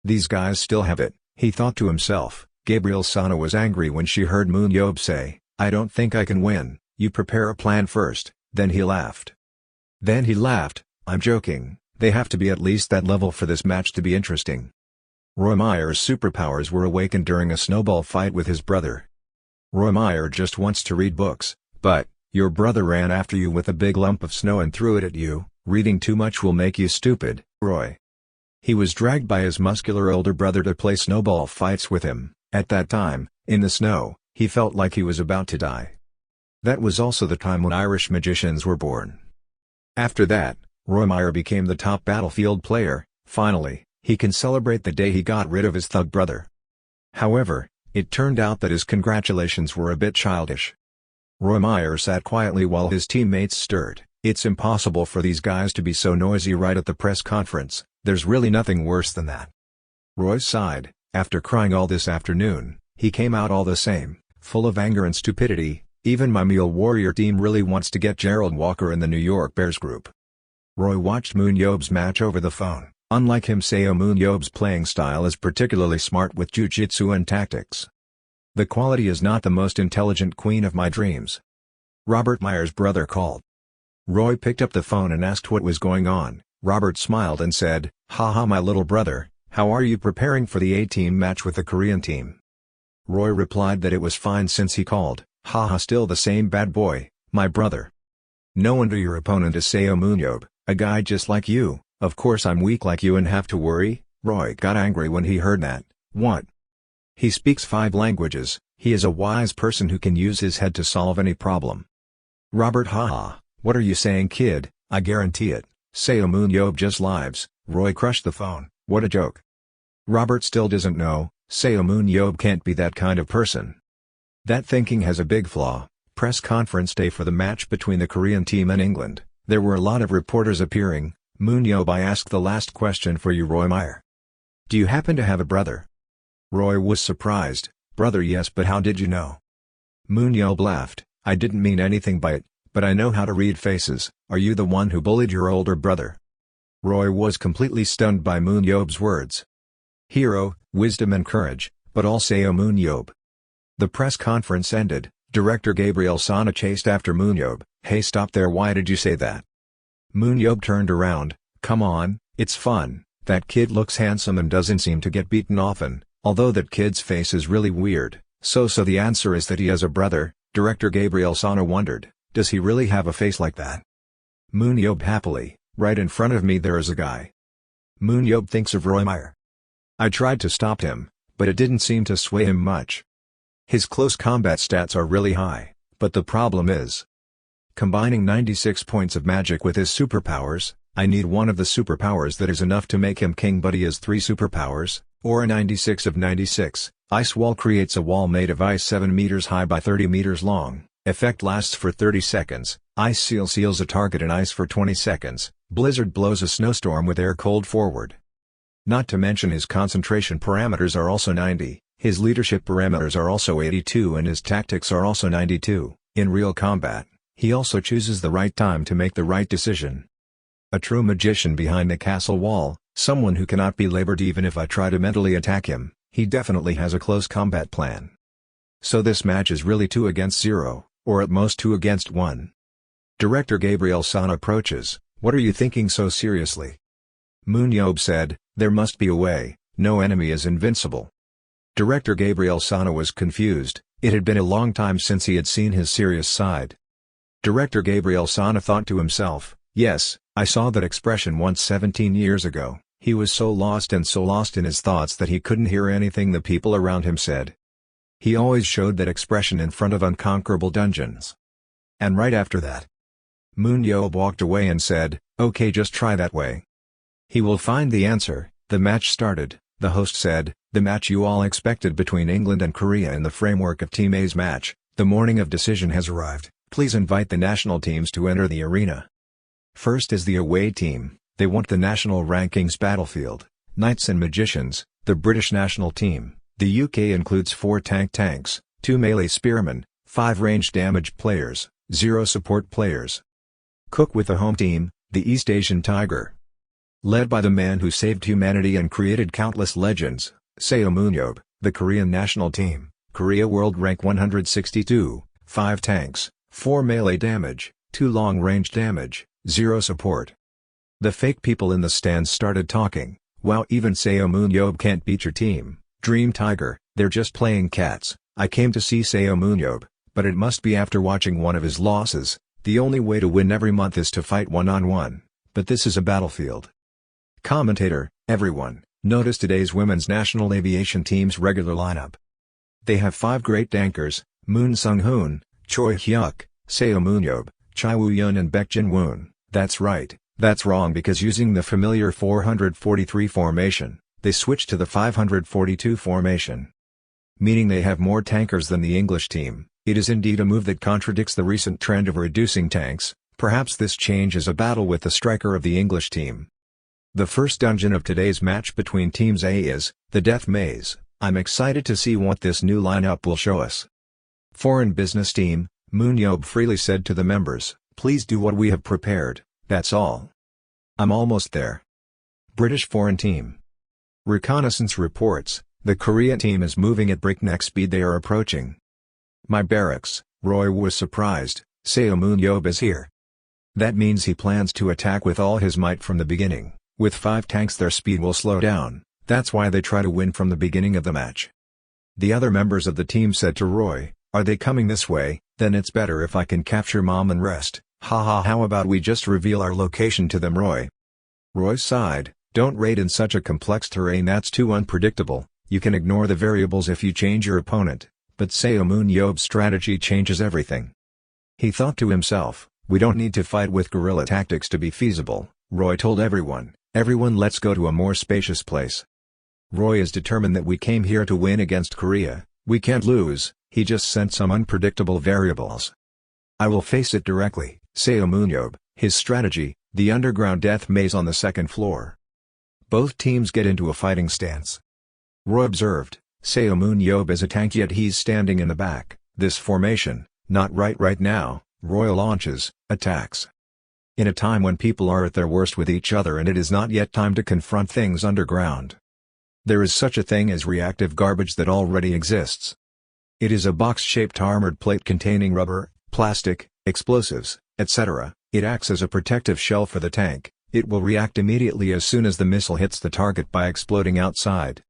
These guys still have it, he thought to himself. Gabriel Sana was angry when she heard Moon Yob say, I don't think I can win, you prepare a plan first, then he laughed. I'm joking, they have to be at least that level for this match to be interesting. Roy Meyer's superpowers were awakened during a snowball fight with his brother. Roy Meyer just wants to read books, but, your brother ran after you with a big lump of snow and threw it at you, reading too much will make you stupid, Roy. He was dragged by his muscular older brother to play snowball fights with him. At that time, in the snow, he felt like he was about to die. That was also the time when Irish magicians were born. After that, Roy Meyer became the top battlefield player. Finally, he can celebrate the day he got rid of his thug brother. However, it turned out that his congratulations were a bit childish. Roy Meyer sat quietly while his teammates stirred. It's impossible for these guys to be so noisy right at the press conference, there's really nothing worse than that. Roy sighed. After crying all this afternoon, he came out all the same, full of anger and stupidity. Even my Mule Warrior team really wants to get Gerald Walker in the New York Bears group. Roy watched Moon Yob's match over the phone. Unlike him, Seomun Yob's playing style is particularly smart with jujitsu and tactics. The quality is not the most intelligent queen of my dreams. Robert Meyer's brother called. Roy picked up the phone and asked what was going on. Robert smiled and said, "Haha, my little brother, how are you preparing for the A-team match with the Korean team?" Roy replied that it was fine since he called. "Haha, still the same bad boy, my brother. No wonder your opponent is Seomun Yob, a guy just like you. Of course I'm weak like you and have to worry." Roy got angry when he heard that. What? He speaks 5 languages, he is a wise person who can use his head to solve any problem. Robert: haha, what are you saying, kid? I guarantee it, Seomun Yob just lives. Roy crushed the phone. What a joke. Robert still doesn't know, Seomun Yob can't be that kind of person. That thinking has a big flaw. Press conference day for the match between the Korean team and England. There were a lot of reporters appearing. Moon Yob: I asked the last question for you, Roy Meyer. Do you happen to have a brother? Roy was surprised. Brother, yes, but how did you know? Moon Yob laughed. I didn't mean anything by it, but I know how to read faces. Are you the one who bullied your older brother? Roy was completely stunned by Moon Yob's words. Hero, wisdom and courage, but all Seomun Yob. The press conference ended. Director Gabriel Sana chased after Moon Yob. Hey, stop there, why did you say that? Moon Yob turned around. Come on, it's fun. That kid looks handsome and doesn't seem to get beaten often, although that kid's face is really weird. So the answer is that he has a brother? Director Gabriel Sana wondered. Does he really have a face like that? Moon Yob happily. Right in front of me there is a guy. Moon Yob thinks of Roy Meyer. I tried to stop him, but it didn't seem to sway him much. His close combat stats are really high, but the problem is combining 96 points of magic with his superpowers. I need one of the superpowers that is enough to make him king, but he has 3 superpowers, or a 96 of 96. Ice wall creates a wall made of ice 7 meters high by 30 meters long. Effect lasts for 30 seconds. Ice seal seals a target in ice for 20 seconds. Blizzard blows a snowstorm with air cold forward. Not to mention his concentration parameters are also 90, his leadership parameters are also 82 and his tactics are also 92. In real combat, he also chooses the right time to make the right decision. A true magician behind the castle wall, someone who cannot be labored even if I try to mentally attack him. He definitely has a close combat plan. So this match is really 2 against 0, or at most 2 against 1. Director Gabriel Sana approaches. What are you thinking so seriously? Moon Yob said, there must be a way, no enemy is invincible. Director Gabriel Sana was confused. It had been a long time since he had seen his serious side. Director Gabriel Sana thought to himself, yes, I saw that expression once 17 years ago. He was so lost in his thoughts that he couldn't hear anything the people around him said. He always showed that expression in front of unconquerable dungeons. And right after that, Moon Yob walked away and said, okay, just try that way. He will find the answer. The match started. The host said, the match you all expected between England and Korea in the framework of Team A's match, the morning of decision has arrived. Please invite the national teams to enter the arena. First is the away team. They want the national rankings battlefield, knights and magicians. The British national team. The UK includes 4 tanks, 2 melee spearmen, 5 range damage players, 0 support players. Cook with the home team, the East Asian Tiger. Led by the man who saved humanity and created countless legends, Seomun Yob. The Korean national team, Korea World Rank 162, 5 tanks, 4 melee damage, 2 long range damage, 0 support. The fake people in the stands started talking. Wow, even Seomun Yob can't beat your team. Dream Tiger, they're just playing cats. I came to see Seomun Yob, but it must be after watching one of his losses. The only way to win every month is to fight one-on-one. But this is a battlefield. Commentator, everyone, notice today's women's national aviation team's regular lineup. They have 5 great dankers, Moon Sung-hoon, Choi Hyuk, Seomun Yob, Chai Woo-yeon and Baek Jin-woon. That's right. That's wrong because using the familiar 443 formation, they switched to the 542 formation. Meaning they have more tankers than the English team. It is indeed a move that contradicts the recent trend of reducing tanks. Perhaps this change is a battle with the striker of the English team. The first dungeon of today's match between Teams A is the Death Maze. I'm excited to see what this new lineup will show us. Foreign business team, Moon Yob freely said to the members, please do what we have prepared. That's all. I'm almost there. British foreign team. Reconnaissance reports, the Korean team is moving at breakneck speed. They are approaching my barracks. Roy was surprised. Seomun Yob is here. That means he plans to attack with all his might from the beginning. With 5 tanks their speed will slow down, that's why they try to win from the beginning of the match. The other members of the team said to Roy, "Are they coming this way? Then it's better if I can capture Mom and rest. Haha, how about we just reveal our location to them, Roy?" Roy sighed, "Don't raid in such a complex terrain, that's too unpredictable. You can ignore the variables if you change your opponent, but Seomun Yob's strategy changes everything." He thought to himself, "We don't need to fight with guerrilla tactics to be feasible." Roy told everyone, "Let's go to a more spacious place." Roy is determined that we came here to win against Korea, we can't lose. He just sent some unpredictable variables. "I will face it directly." Seomun Yob, his strategy, the underground death maze on the second floor. Both teams get into a fighting stance. Roy observed, Seomun Yob is a tank yet he's standing in the back. This formation, not right now. Roy launches, attacks. In a time when people are at their worst with each other and it is not yet time to confront things underground. There is such a thing as reactive garbage that already exists. It is a box-shaped armored plate containing rubber, plastic, explosives, etc. It acts as a protective shell for the tank. It will react immediately as soon as the missile hits the target by exploding outside.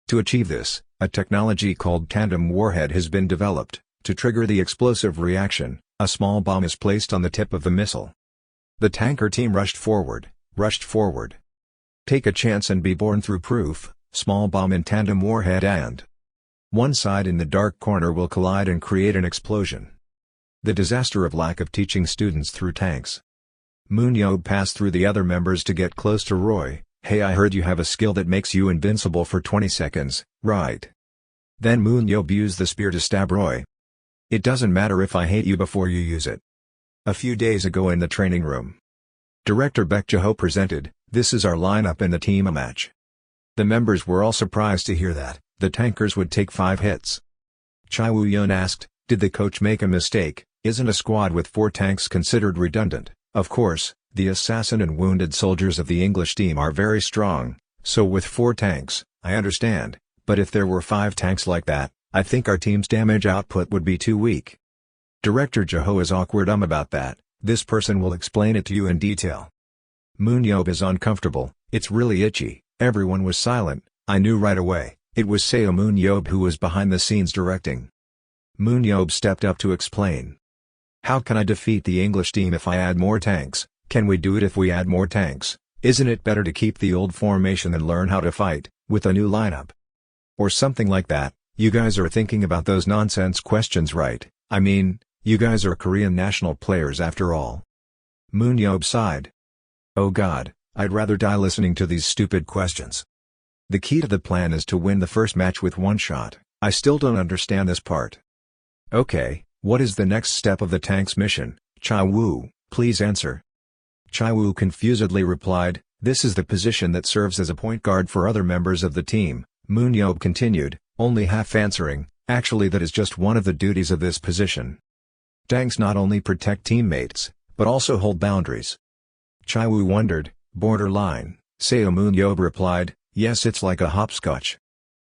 To achieve this, a technology called tandem warhead has been developed. To trigger the explosive reaction, a small bomb is placed on the tip of the missile. The tanker team rushed forward. Take a chance and be born through proof. Small bomb in tandem warhead and one side in the dark corner will collide and create an explosion. The disaster of lack of teaching students through tanks. Moon Yob passed through the other members to get close to Roy. "Hey, I heard you have a skill that makes you invincible for 20 seconds, right?" Then Moon Yob used the spear to stab Roy. "It doesn't matter if I hate you before you use it." A few days ago in the training room, Director Baek Jae-ho presented, "This is our lineup in the team match." The members were all surprised to hear that the tankers would take 5 hits. Chai Woo-yeon asked, "Did the coach make a mistake? Isn't a squad with 4 tanks considered redundant?" Of course, the assassin and wounded soldiers of the English team are very strong, so with 4 tanks, I understand, but if there were 5 tanks like that, I think our team's damage output would be too weak. Director Jae-ho is awkward about that. This person will explain it to you in detail. Moon Yob is uncomfortable, "It's really itchy." Everyone was silent. I knew right away, it was Seomun Yob who was behind the scenes directing. Moon Yob stepped up to explain. "How can I defeat the English team if I add more tanks? Can we do it if we add more tanks? Isn't it better to keep the old formation and learn how to fight, with a new lineup? Or something like that." You guys are thinking about those nonsense questions, right? I mean, you guys are Korean national players after all. Moon Yob sighed. "Oh God, I'd rather die listening to these stupid questions. The key to the plan is to win the first match with 1 shot. I still don't understand this part." "Okay, what is the next step of the tank's mission? Chai Woo, please answer." Chai Woo confusedly replied, "This is the position that serves as a point guard for other members of the team." Moon Yob continued, only half answering, "Actually that is just one of the duties of this position. Tanks not only protect teammates, but also hold boundaries." Chai Woo wondered, "Borderline?" Seomun Yob replied, "Yes, it's like a hopscotch.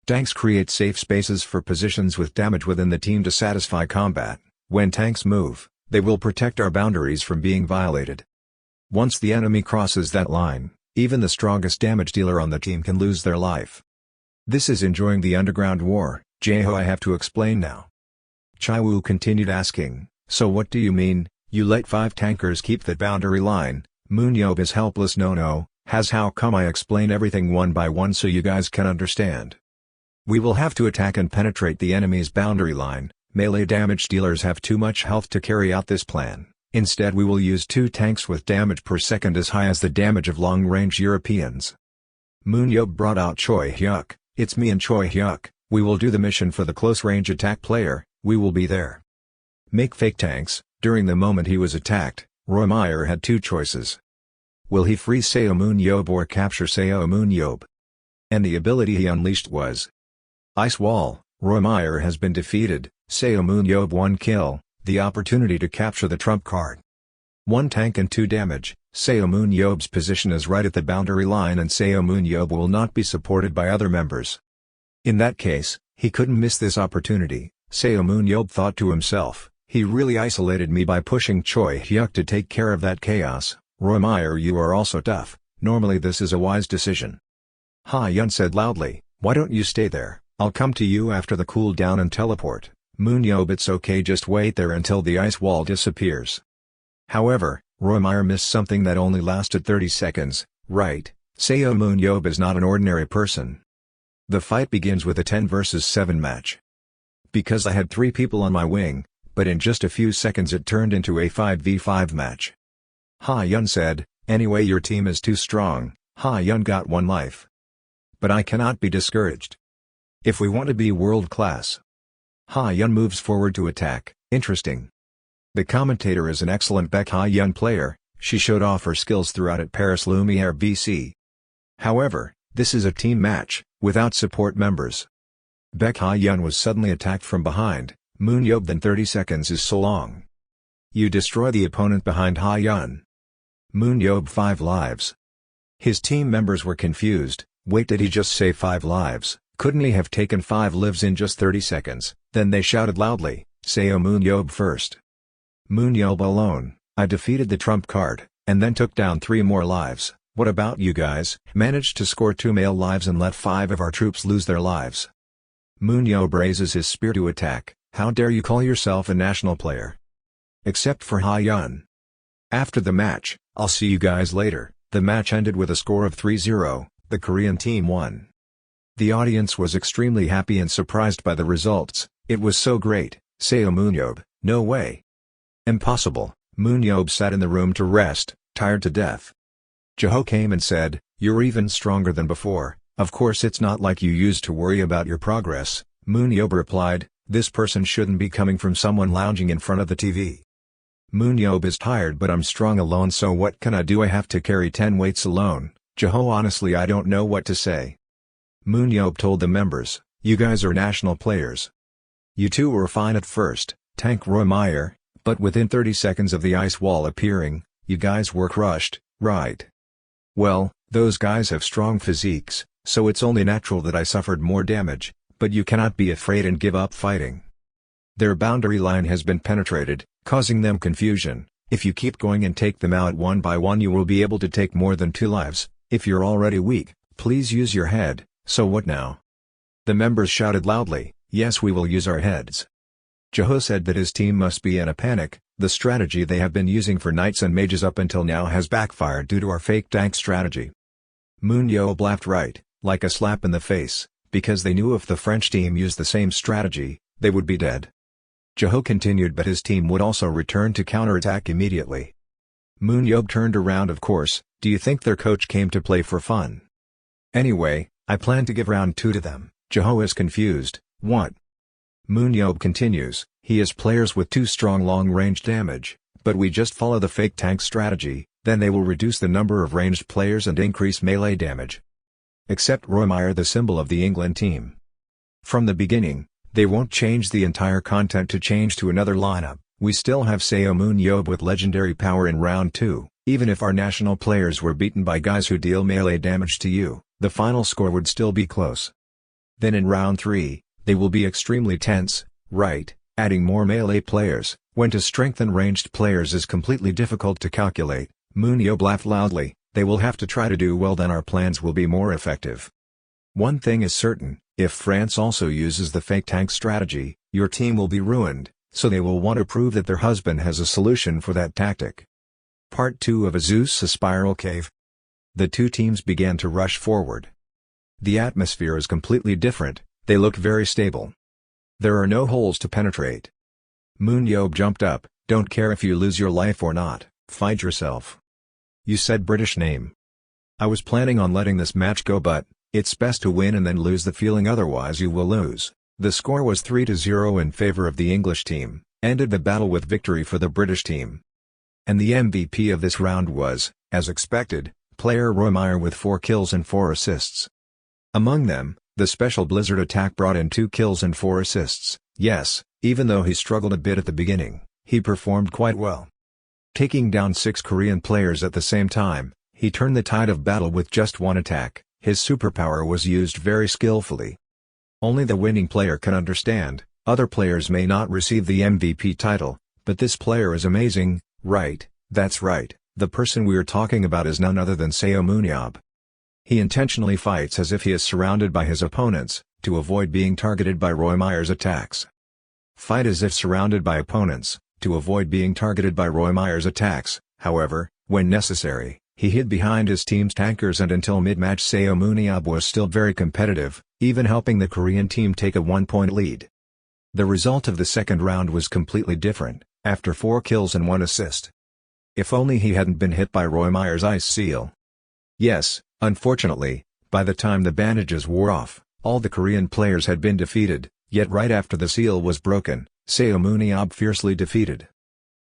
Tanks create safe spaces for positions with damage within the team to satisfy combat. When tanks move, they will protect our boundaries from being violated. Once the enemy crosses that line, even the strongest damage dealer on the team can lose their life. This is enjoying the underground war, Jae-ho. I have to explain now." Chai Woo continued asking, "So what do you mean, you let 5 tankers keep the boundary line?" Moon Yob is helpless. No, how come I explain everything one by one so you guys can understand? We will have to attack and penetrate the enemy's boundary line. Melee damage dealers have too much health to carry out this plan. Instead we will use 2 tanks with damage per second as high as the damage of long-range Europeans. Moon Yob brought out Choi Hyuk. "It's me and Choi Hyuk, we will do the mission for the close-range attack player, we will be there." Make fake tanks. During the moment he was attacked, Roy Meyer had 2 choices. Will he free Seomun Yob or capture Seomun Yob? And the ability he unleashed was Ice Wall. Roy Meyer has been defeated, Seomun Yob 1 kill, the opportunity to capture the trump card. 1 tank and 2 damage, Seomun Yob's position is right at the boundary line and Seomun Yob will not be supported by other members. In that case, he couldn't miss this opportunity. Seomun Yob thought to himself, he really isolated me by pushing Choi Hyuk to take care of that chaos. Roy Meyer, you are also tough. Normally this is a wise decision. Ha-yeon said loudly, why don't you stay there, I'll come to you after the cool down and teleport. Moon Yob, it's okay, just wait there until the ice wall disappears. However, Roy Meyer missed something that only lasted 30 seconds, right? Seomun Yob is not an ordinary person. The fight begins with a 10 vs 7 match. Because I had 3 people on my wing, but in just a few seconds it turned into a 5v5 match. Ha-yeon said, anyway your team is too strong. Ha-yeon got 1 life. But I cannot be discouraged. If we want to be world class. Ha-yeon moves forward to attack, interesting. The commentator is an excellent Baek Ha-yeon player, she showed off her skills throughout at Paris Lumiere BC. However, this is a team match, without support members. Baek Ha-yeon was suddenly attacked from behind. Moon Yob, then 30 seconds is so long. You destroy the opponent behind Ha-yeon. Moon Yob 5 lives. His team members were confused, wait, did he just say 5 lives, couldn't he have taken 5 lives in just 30 seconds, then they shouted loudly, Seomun Yob first. Moon Yob alone, I defeated the trump card, and then took down 3 more lives, what about you guys? Managed to score 2 male lives and let 5 of our troops lose their lives. Moon Yob raises his spear to attack, how dare you call yourself a national player? Except for Ha-yeon. After the match, I'll see you guys later. The match ended with a score of 3-0, the Korean team won. The audience was extremely happy and surprised by the results, it was so great. Seomun Yob, no way. Impossible. Moon Yob sat in the room to rest, tired to death. Jeho came and said, you're even stronger than before, of course it's not like you used to worry about your progress. Moon Yob replied, this person shouldn't be coming from someone lounging in front of the TV. Moon Yob is tired but I'm strong alone, so what can I do? I have to carry 10 weights alone. Jeho, honestly I don't know what to say. Moon Yob told the members, you guys are national players. You two were fine at first, tank Roy Meyer, but within 30 seconds of the ice wall appearing, you guys were crushed, right? Well, those guys have strong physiques, so it's only natural that I suffered more damage, but you cannot be afraid and give up fighting. Their boundary line has been penetrated, causing them confusion. If you keep going and take them out one by one you will be able to take more than 2 lives. If you're already weak, please use your head. So what now? The members shouted loudly, yes, we will use our heads. Jeho said that his team must be in a panic, the strategy they have been using for knights and mages up until now has backfired due to our fake tank strategy. Moon Yob laughed, right, like a slap in the face, because they knew if the French team used the same strategy, they would be dead. Jeho continued, but his team would also return to counterattack immediately. Moon Yob turned around, of course, do you think their coach came to play for fun? Anyway, I plan to give round 2 to them. Jeho is confused, what? Moon Yob continues, he has players with 2 strong long-range damage, but we just follow the fake tank strategy, then they will reduce the number of ranged players and increase melee damage. Except Roy Meyer, the symbol of the England team. From the beginning, they won't change the entire content to change to another lineup. We still have Seomun Yob with legendary power in round 2, even if our national players were beaten by guys who deal melee damage to you, the final score would still be close. Then in round 3, they will be extremely tense, right, adding more melee players, when to strengthen ranged players is completely difficult to calculate. Moon Yob laughed loudly, they will have to try to do well, then our plans will be more effective. One thing is certain, if France also uses the fake tank strategy, your team will be ruined, so they will want to prove that their husband has a solution for that tactic. Part 2 of Azus: A Spiral Cave. The 2 teams began to rush forward. The atmosphere is completely different, they look very stable. There are no holes to penetrate. Moon Yob jumped up, don't care if you lose your life or not, fight yourself. You said British name. I was planning on letting this match go, but it's best to win and then lose the feeling, otherwise you will lose. The score was 3-0 in favor of the English team, ended the battle with victory for the British team. And the MVP of this round was, as expected, player Roy Meyer with 4 kills and 4 assists. Among them, the special Blizzard attack brought in 2 kills and 4 assists. Yes, even though he struggled a bit at the beginning, he performed quite well. Taking down 6 Korean players at the same time, he turned the tide of battle with just one attack. His superpower was used very skillfully. Only the winning player can understand. Other players may not receive the MVP title, but this player is amazing, right? That's right, the person we are talking about is none other than Seomun Yob. He intentionally fights as if he is surrounded by his opponents, to avoid being targeted by Roy Meyer's attacks. Fight as if surrounded by opponents, to avoid being targeted by Roy Meyer's attacks. However, when necessary, he hid behind his team's tankers, and until mid-match Seomun Yob was still very competitive, even helping the Korean team take a 1-point lead. The result of the second round was completely different, after 4 kills and 1 assist. If only he hadn't been hit by Roy Meyer's ice seal. Yes, unfortunately, by the time the bandages wore off, all the Korean players had been defeated, yet right after the seal was broken, Seomun Yob fiercely defeated.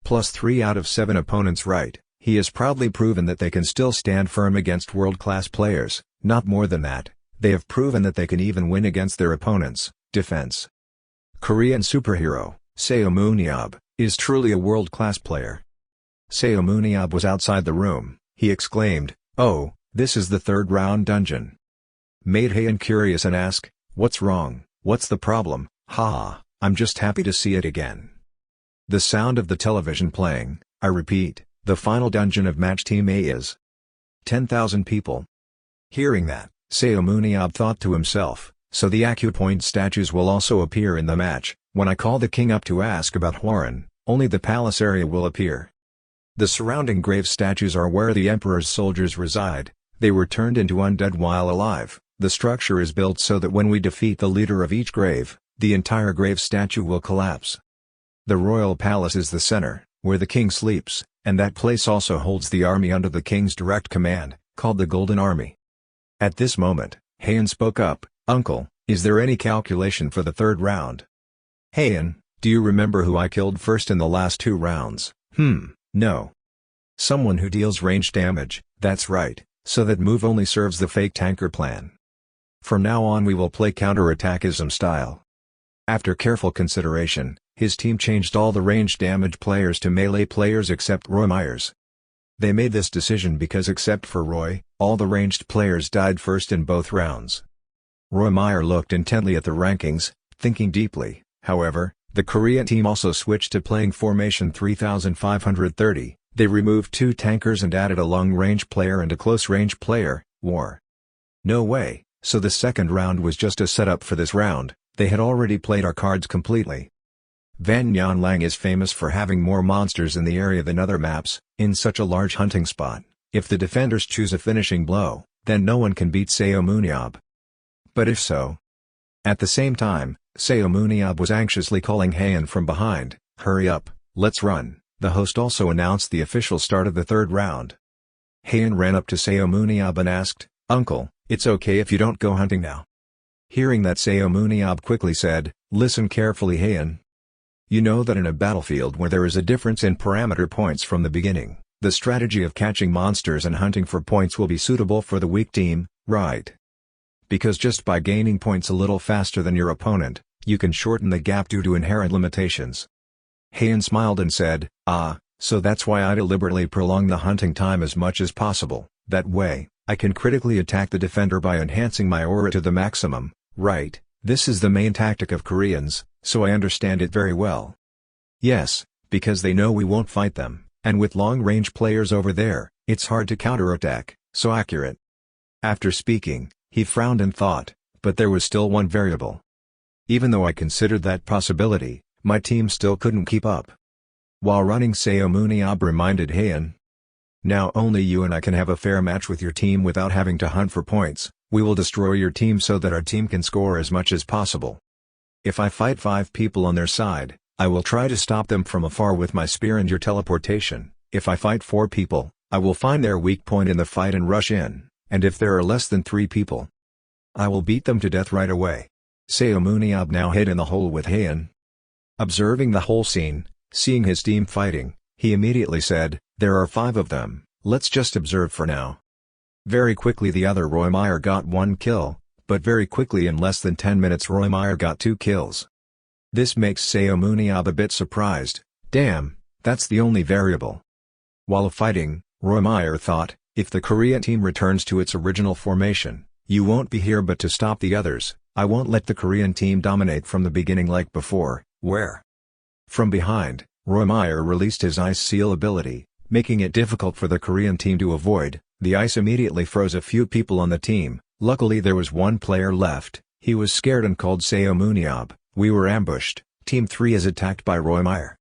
Plus 3 out of 7 opponents right, he has proudly proven that they can still stand firm against world-class players. Not more than that, they have proven that they can even win against their opponents' defense. Korean superhero, Seomun Yob, is truly a world-class player. Seomun Yob was outside the room. He exclaimed, "Oh, this is the third round dungeon." Made Haein curious and asked, "What's wrong? What's the problem?" "Haha, I'm just happy to see it again." The sound of the television playing. I repeat, the final dungeon of match Team A is 10,000 people. Hearing that, Seomun Yob thought to himself, so the acupoint statues will also appear in the match. When I call the king up to ask about Hworin, only the palace area will appear. The surrounding grave statues are where the emperor's soldiers reside. They were turned into undead while alive. The structure is built so that when we defeat the leader of each grave, the entire grave statue will collapse. The royal palace is the center, where the king sleeps, and that place also holds the army under the king's direct command, called the Golden Army. At this moment, Haein spoke up, "Uncle, is there any calculation for the third round?" "Haein, do you remember who I killed first in the last 2 rounds? No. Someone who deals range damage, that's right, so that move only serves the fake tanker plan. From now on we will play counter-attackism style." After careful consideration, his team changed all the range damage players to melee players except Roy Meyer's. They made this decision because except for Roy, all the ranged players died first in both rounds. Roy Meyer looked intently at the rankings, thinking deeply. However, the Korean team also switched to playing formation 3530, they removed 2 tankers and added a long-range player and a close-range player, War. No way, so the second round was just a setup for this round. They had already played our cards completely. Van Yanlang is famous for having more monsters in the area than other maps, in such a large hunting spot. If the defenders choose a finishing blow, then no one can beat Seomun Yob. But if so? At the same time, Seomun Yob was anxiously calling Haein from behind, "Hurry up, let's run." The host also announced the official start of the third round. Haein ran up to Seomun Yob and asked, "Uncle, it's okay if you don't go hunting now?" Hearing that, Seomun Yob quickly said, "Listen carefully, Haein. You know that in a battlefield where there is a difference in parameter points from the beginning, the strategy of catching monsters and hunting for points will be suitable for the weak team, right? Because just by gaining points a little faster than your opponent, you can shorten the gap due to inherent limitations." Haein smiled and said, So that's why I deliberately prolong the hunting time as much as possible. That way, I can critically attack the defender by enhancing my aura to the maximum, right? This is the main tactic of Koreans, so I understand it very well." "Yes, because they know we won't fight them, and with long-range players over there, it's hard to counterattack." "So accurate." After speaking, he frowned and thought, but there was still one variable. Even though I considered that possibility, my team still couldn't keep up. While running, Seomun Yob reminded Haein, "Now only you and I can have a fair match with your team without having to hunt for points. We will destroy your team so that our team can score as much as possible. If I fight 5 people on their side, I will try to stop them from afar with my spear and your teleportation. If I fight 4 people, I will find their weak point in the fight and rush in, and if there are less than 3 people, I will beat them to death right away." Seomun Yob now hid in the hole with Haein. Observing the whole scene, seeing his team fighting, he immediately said, "There are 5 of them, let's just observe for now." Very quickly the other Roy Meyer got 1 kill, but very quickly in less than 10 minutes Roy Meyer got 2 kills. This makes Seomun Yob a bit surprised. Damn, that's the only variable. While fighting, Roymeyer thought, if the Korean team returns to its original formation, you won't be here but to stop the others. I won't let the Korean team dominate from the beginning like before, where? From behind, Roymeyer released his Ice Seal ability, making it difficult for the Korean team to avoid. The ice immediately froze a few people on the team. Luckily there was one player left. He was scared and called Seomun Yob. We were ambushed. Team 3 is attacked by Roymeyer.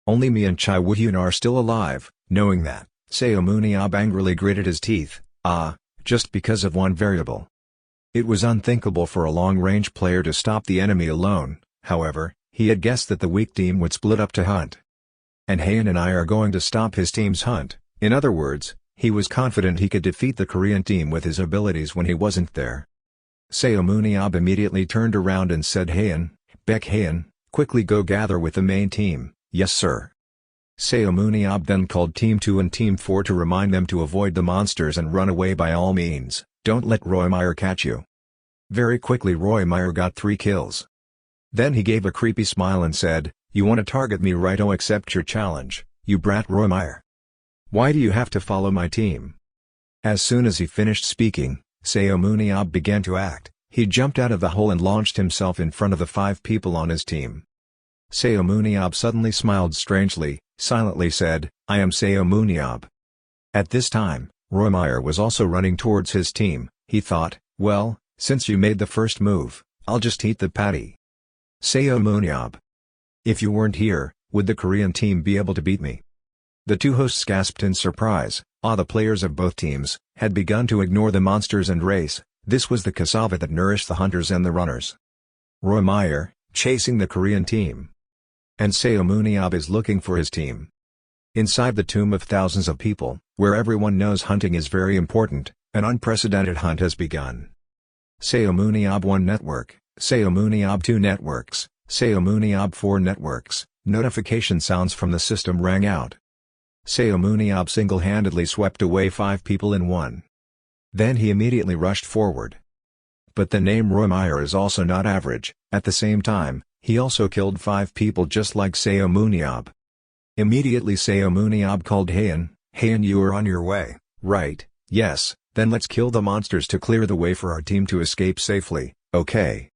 Only me and Chai Woo-hyun are still alive. Knowing that, Seomun Yob angrily gritted his teeth. Just because of one variable. It was unthinkable for a long-range player to stop the enemy alone. However, he had guessed that the weak team would split up to hunt. And Haein and I are going to stop his team's hunt. In other words, he was confident he could defeat the Korean team with his abilities when he wasn't there. Seomun Yob immediately turned around and said, Haein, Haein, quickly go gather with the main team. Yes sir. Seomun Yob then called Team 2 and Team 4 to remind them to avoid the monsters and run away by all means. Don't let Roymeyer catch you. Very quickly Roymeyer got 3 kills. Then he gave a creepy smile and said, you want to target me right? Oh, accept your challenge, you brat Roymeyer. Why do you have to follow my team? As soon as he finished speaking, Seomun Yob began to act. He jumped out of the hole and launched himself in front of the 5 people on his team. Seomun Yob suddenly smiled strangely, silently said, I am Seomun Yob. At this time, Roymeyer was also running towards his team. He thought, well, since you made the first move, I'll just eat the patty. Seomun Yob. If you weren't here, would the Korean team be able to beat me? The two hosts gasped in surprise. The players of both teams had begun to ignore the monsters and race. This was the cassava that nourished the hunters and the runners. Roymeyer, chasing the Korean team. And Seomun Yob is looking for his team. Inside the tomb of thousands of people, where everyone knows hunting is very important, an unprecedented hunt has begun. Seomun Yob 1 network, Seomun Yob 2 networks, Seomun Yob 4 networks. Notification sounds from the system rang out. Seomun Yob single-handedly swept away 5 people in one. Then he immediately rushed forward. But the name Roymeyer is also not average. At the same time, he also killed 5 people just like Seomun Yob. Immediately Seomun Yob called Haein. Haein, you are on your way, right? Yes, then let's kill the monsters to clear the way for our team to escape safely, okay?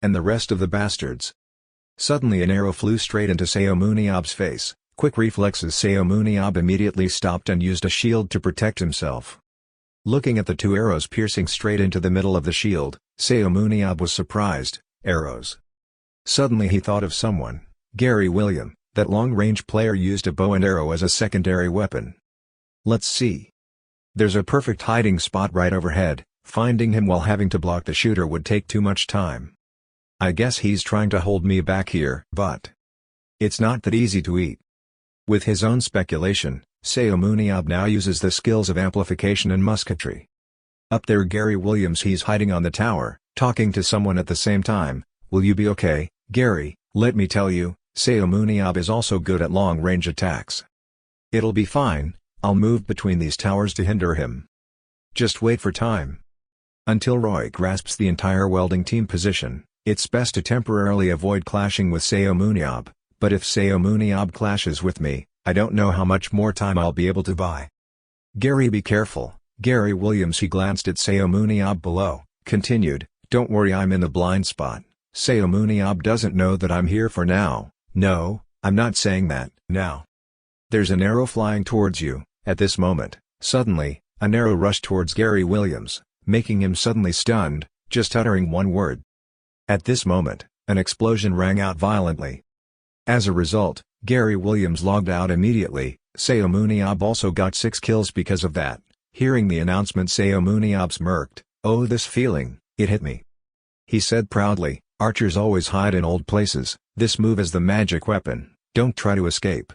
And the rest of the bastards. Suddenly an arrow flew straight into Seomun Yob's face. Quick reflexes, Seomun Yob immediately stopped and used a shield to protect himself. Looking at the 2 arrows piercing straight into the middle of the shield, Seomun Yob was surprised. Arrows. Suddenly he thought of someone, Gary William, that long-range player used a bow and arrow as a secondary weapon. Let's see. There's a perfect hiding spot right overhead. Finding him while having to block the shooter would take too much time. I guess he's trying to hold me back here, but it's not that easy to eat. With his own speculation, Seomun Yob now uses the skills of amplification and musketry. Up there Gary Williams, he's hiding on the tower, talking to someone at the same time. Will you be okay, Gary? Let me tell you, Seomun Yob is also good at long-range attacks. It'll be fine, I'll move between these towers to hinder him. Just wait for time. Until Roy grasps the entire welding team position, it's best to temporarily avoid clashing with Seomun Yob, but if Seomun Yob clashes with me, I don't know how much more time I'll be able to buy. Gary, be careful. Gary Williams, he glanced at Seomun Yob below, continued, don't worry, I'm in the blind spot. Seomun Yob doesn't know that I'm here for now. No, I'm not saying that. Now. There's an arrow flying towards you. At this moment, suddenly, an arrow rushed towards Gary Williams, making him suddenly stunned, just uttering one word. At this moment, an explosion rang out violently. As a result, Gary Williams logged out immediately. Seomun Yob also got 6 kills because of that. Hearing the announcement, Seomun Yob smirked. Oh, this feeling, it hit me. He said proudly, archers always hide in old places. This move is the magic weapon. Don't try to escape.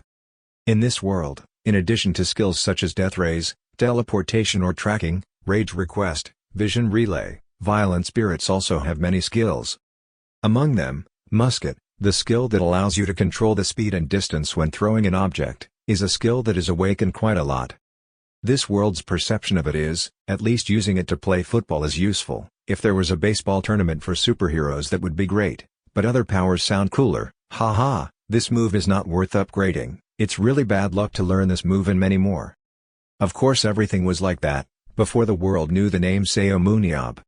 In this world, in addition to skills such as death rays, teleportation or tracking, rage request, vision relay, violent spirits also have many skills. Among them, musket, the skill that allows you to control the speed and distance when throwing an object, is a skill that is awakened quite a lot. This world's perception of it is, at least using it to play football is useful. If there was a baseball tournament for superheroes, that would be great, but other powers sound cooler. Haha, this move is not worth upgrading. It's really bad luck to learn this move and many more. Of course everything was like that, before the world knew the name Seomun Yob.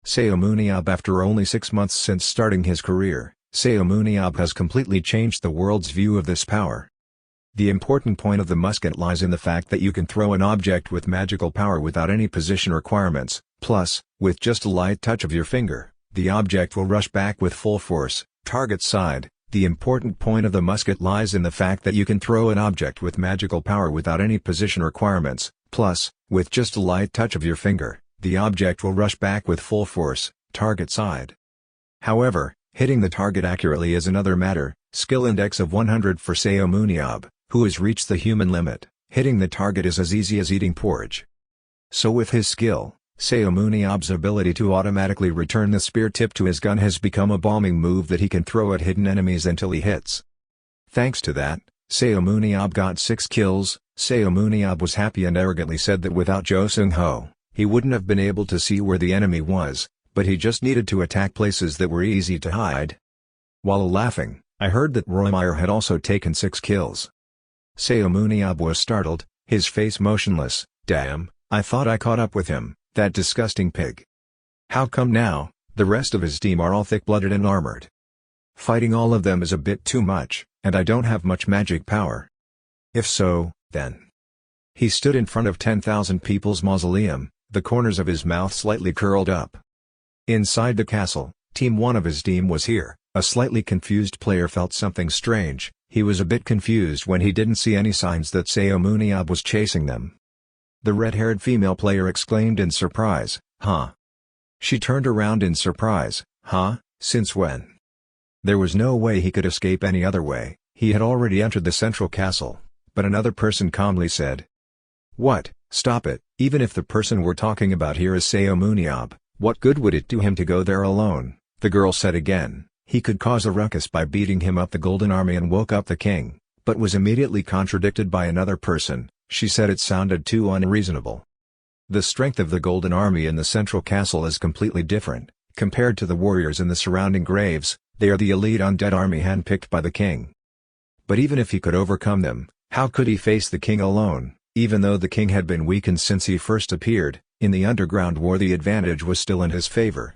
Seomun Yob, after only 6 months since starting his career, Seomun Yob has completely changed the world's view of this power. The important point of the musket lies in the fact that you can throw an object with magical power without any position requirements, plus, with just a light touch of your finger, the object will rush back with full force, target side. The important point of the musket lies in the fact that you can throw an object with magical power without any position requirements, plus, with just a light touch of your finger, the object will rush back with full force, target side. However, hitting the target accurately is another matter. Skill index of 100 for Seomun Yob, who has reached the human limit. Hitting the target is as easy as eating porridge. So with his skill, Seomun Yob's ability to automatically return the spear tip to his gun has become a bombing move that he can throw at hidden enemies until he hits. Thanks to that, Seomun Yob got 6 kills. Seomun Yob was happy and arrogantly said that without Jo Seung-ho, he wouldn't have been able to see where the enemy was, but he just needed to attack places that were easy to hide. While laughing, I heard that Roy Meyer had also taken 6 kills. Seomun Yob was startled, his face motionless. Damn, I thought I caught up with him, that disgusting pig. How come now, the rest of his team are all thick-blooded and armored? Fighting all of them is a bit too much, and I don't have much magic power. If so, then. He stood in front of 10,000 people's mausoleum, the corners of his mouth slightly curled up. Inside the castle, Team 1 of his team was here. A slightly confused player felt something strange. He was a bit confused when he didn't see any signs that Seomun Yob was chasing them. The red-haired female player exclaimed in surprise, "Huh?" She turned around in surprise, "Huh? Since when?" There was no way he could escape any other way. He had already entered the central castle. But another person calmly said, "What? Stop it. Even if the person we're talking about here is Seomun Yob, what good would it do him to go there alone?" The girl said again, "He could cause a ruckus by beating him up the Golden Army and woke up the king," but was immediately contradicted by another person. She said it sounded too unreasonable. The strength of the Golden Army in the central castle is completely different. Compared to the warriors in the surrounding graves, they are the elite undead army handpicked by the king. But even if he could overcome them, how could he face the king alone? Even though the king had been weakened since he first appeared, in the underground war the advantage was still in his favor.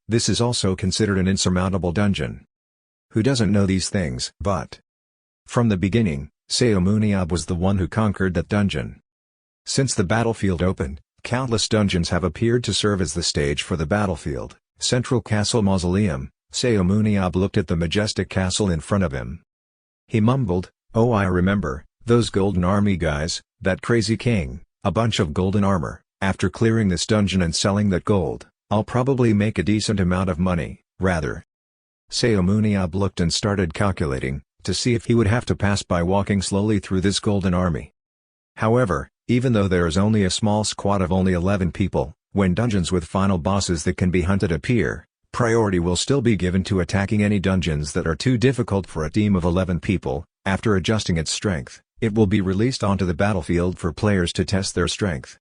This is also considered an insurmountable dungeon. Who doesn't know these things? But from the beginning, Seomun Yob was the one who conquered that dungeon. Since the battlefield opened, countless dungeons have appeared to serve as the stage for the battlefield. Central Castle Mausoleum. Seomun Yob looked at the majestic castle in front of him. He mumbled, "Oh, I remember, those Golden Army guys, that crazy king, a bunch of golden armor. After clearing this dungeon and selling that gold, I'll probably make a decent amount of money, rather." Seomun Yob looked and started calculating, to see if he would have to pass by walking slowly through this golden army. However, even though there is only a small squad of only 11 people, when dungeons with final bosses that can be hunted appear, priority will still be given to attacking any dungeons that are too difficult for a team of 11 people. After adjusting its strength, it will be released onto the battlefield for players to test their strength.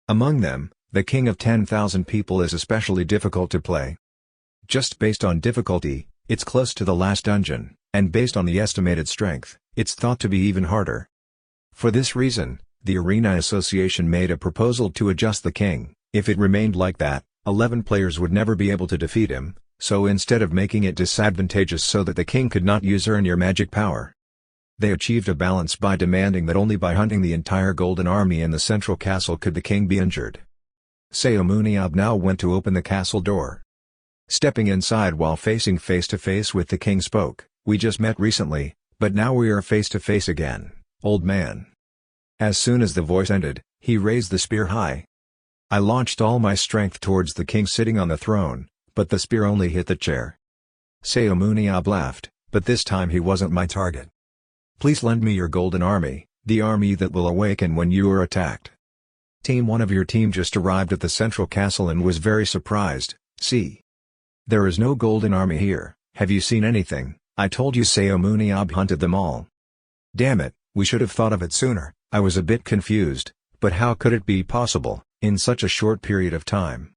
Among them, the King of 10,000 people is especially difficult to play. Just based on difficulty, it's close to the last dungeon, and based on the estimated strength, it's thought to be even harder. For this reason, the Arena Association made a proposal to adjust the king. If it remained like that, 11 players would never be able to defeat him, so instead of making it disadvantageous so that the king could not use earn your magic power, they achieved a balance by demanding that only by hunting the entire Golden Army in the central castle could the king be injured. Seomun Yob now went to open the castle door. Stepping inside while facing face to face with the king spoke, "We just met recently, but now we are face to face again, old man." As soon as the voice ended, he raised the spear high. I launched all my strength towards the king sitting on the throne, but the spear only hit the chair. Seomun Yob laughed, but this time he wasn't my target. "Please lend me your Golden Army, the army that will awaken when you are attacked." Team 1 of your team just arrived at the central castle and was very surprised. "See. There is no Golden Army here. Have you seen anything? I told you Seomun Yob hunted them all." "Damn it, we should have thought of it sooner." I was a bit confused, but how could it be possible, in such a short period of time?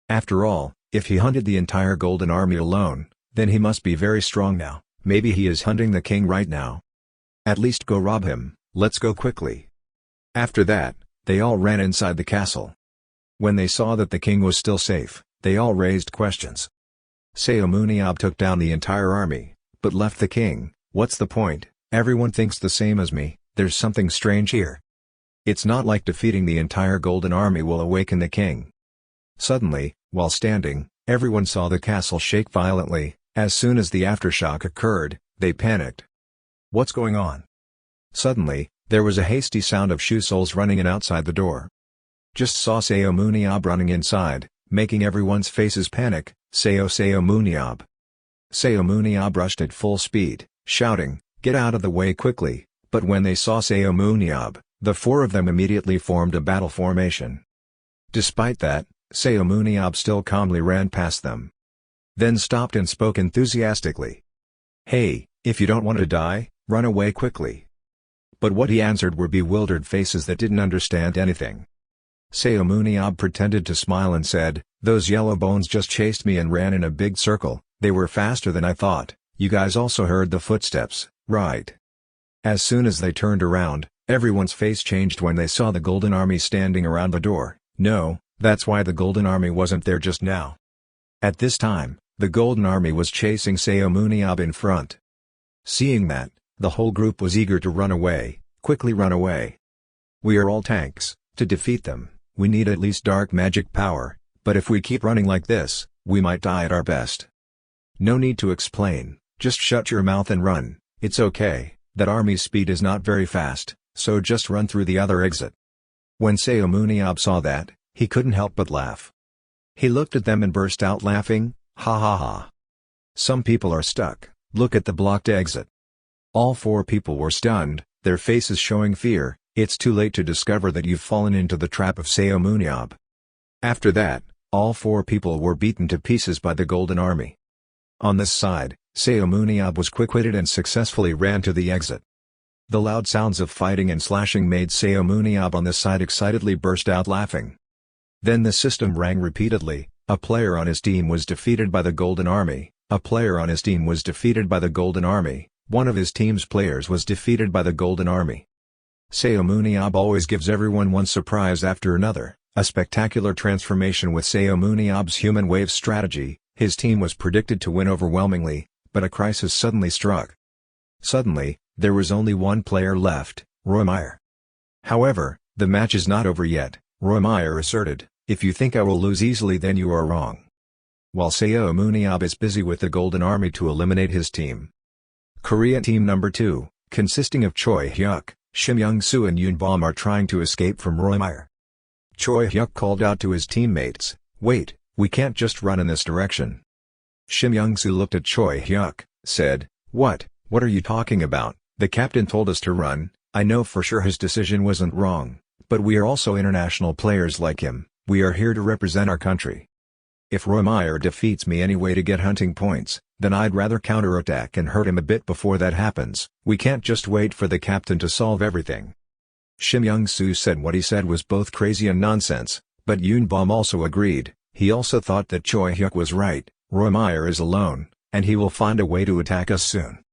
After all, if he hunted the entire Golden Army alone, then he must be very strong now. Maybe he is hunting the king right now. At least go rob him, let's go quickly. After that, they all ran inside the castle. When they saw that the king was still safe, they all raised questions. Seomun Yob took down the entire army, but left the king. What's the point? Everyone thinks the same as me, there's something strange here. It's not like defeating the entire Golden Army will awaken the king. Suddenly, while standing, everyone saw the castle shake violently. As soon as the aftershock occurred, they panicked. What's going on? Suddenly, there was a hasty sound of shoe soles running in outside the door. Just saw Seomun Yob running inside, making everyone's faces panic. Seomun Yob. Seomun Yob rushed at full speed, shouting, "Get out of the way quickly," but when they saw Seomun Yob, the four of them immediately formed a battle formation. Despite that, Seomun Yob still calmly ran past them. Then stopped and spoke enthusiastically. "Hey, if you don't want to die, run away quickly." But what he answered were bewildered faces that didn't understand anything. Seomun Yob pretended to smile and said, "Those yellow bones just chased me and ran in a big circle, they were faster than I thought. You guys also heard the footsteps, right?" As soon as they turned around, everyone's face changed when they saw the Golden Army standing around the door. No, that's why the Golden Army wasn't there just now. At this time, the Golden Army was chasing Seomun Yob in front. Seeing that, the whole group was eager to run away, quickly run away. "We are all tanks, to defeat them, we need at least dark magic power, but if we keep running like this, we might die at our best. No need to explain, just shut your mouth and run, it's okay, that army's speed is not very fast, so just run through the other exit." When Seomun Yob saw that, he couldn't help but laugh. He looked at them and burst out laughing, "Ha ha ha. Some people are stuck, look at the blocked exit." All four people were stunned, their faces showing fear. It's too late to discover that you've fallen into the trap of Seomun Yob. After that, all four people were beaten to pieces by the Golden Army. On this side, Seomun Yob was quick-witted and successfully ran to the exit. The loud sounds of fighting and slashing made Seomun Yob on this side excitedly burst out laughing. Then the system rang repeatedly, a player on his team was defeated by the Golden Army, a player on his team was defeated by the Golden Army, one of his team's players was defeated by the Golden Army. Seomun Yob always gives everyone one surprise after another, a spectacular transformation with Seomun Yob's human wave strategy. His team was predicted to win overwhelmingly, but a crisis suddenly struck. Suddenly, there was only one player left, Roy Meyer. However, the match is not over yet, Roy Meyer asserted, "If you think I will lose easily then you are wrong." While Seomun Yob is busy with the Golden Army to eliminate his team. Korean team number 2, consisting of Choi Hyuk, Shim Young-soo and Yoon Bom are trying to escape from Roy Meyer. Choi Hyuk called out to his teammates, "Wait, we can't just run in this direction." Shim Young-soo looked at Choi Hyuk, said, What are you talking about? The captain told us to run." I know for sure his decision wasn't wrong, but we are also international players like him, we are here to represent our country. If Roy Meyer defeats me anyway to get hunting points, then I'd rather counterattack and hurt him a bit before that happens. We can't just wait for the captain to solve everything. Shim Young-soo said what he said was both crazy and nonsense, but Yoon Bom also agreed. He also thought that Choi Hyuk was right, Roy Meyer is alone, and he will find a way to attack us soon.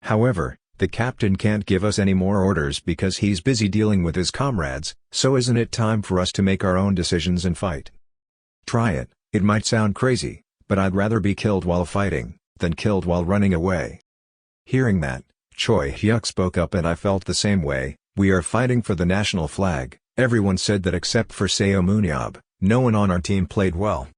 However, the captain can't give us any more orders because he's busy dealing with his comrades, so isn't it time for us to make our own decisions and fight? Try it, it might sound crazy, but I'd rather be killed while fighting, than killed while running away. Hearing that, Choi Hyuk spoke up and I felt the same way. We are fighting for the national flag. Everyone said that except for Seomun Yob, no one on our team played well.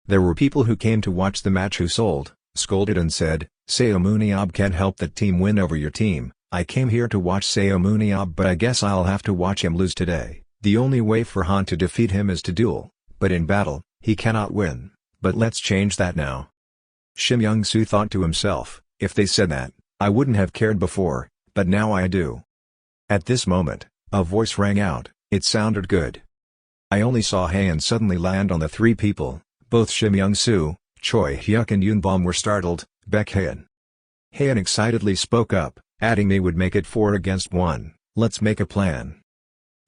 There were people who came to watch the match who scolded and said, Seomun Yob can't help that team win over your team. I came here to watch Seomun Yob but I guess I'll have to watch him lose today. The only way for Han to defeat him is to duel, but in battle, he cannot win. But let's change that now. Shim Young-soo thought to himself, if they said that, I wouldn't have cared before, but now I do. At this moment, a voice rang out, it sounded good. I only saw Han suddenly land on the three people, both Shim Young-soo, Choi Hyuk and Yoon Bom were startled. Baekhyun. Han excitedly spoke up, adding they would make it 4 against 1, let's make a plan.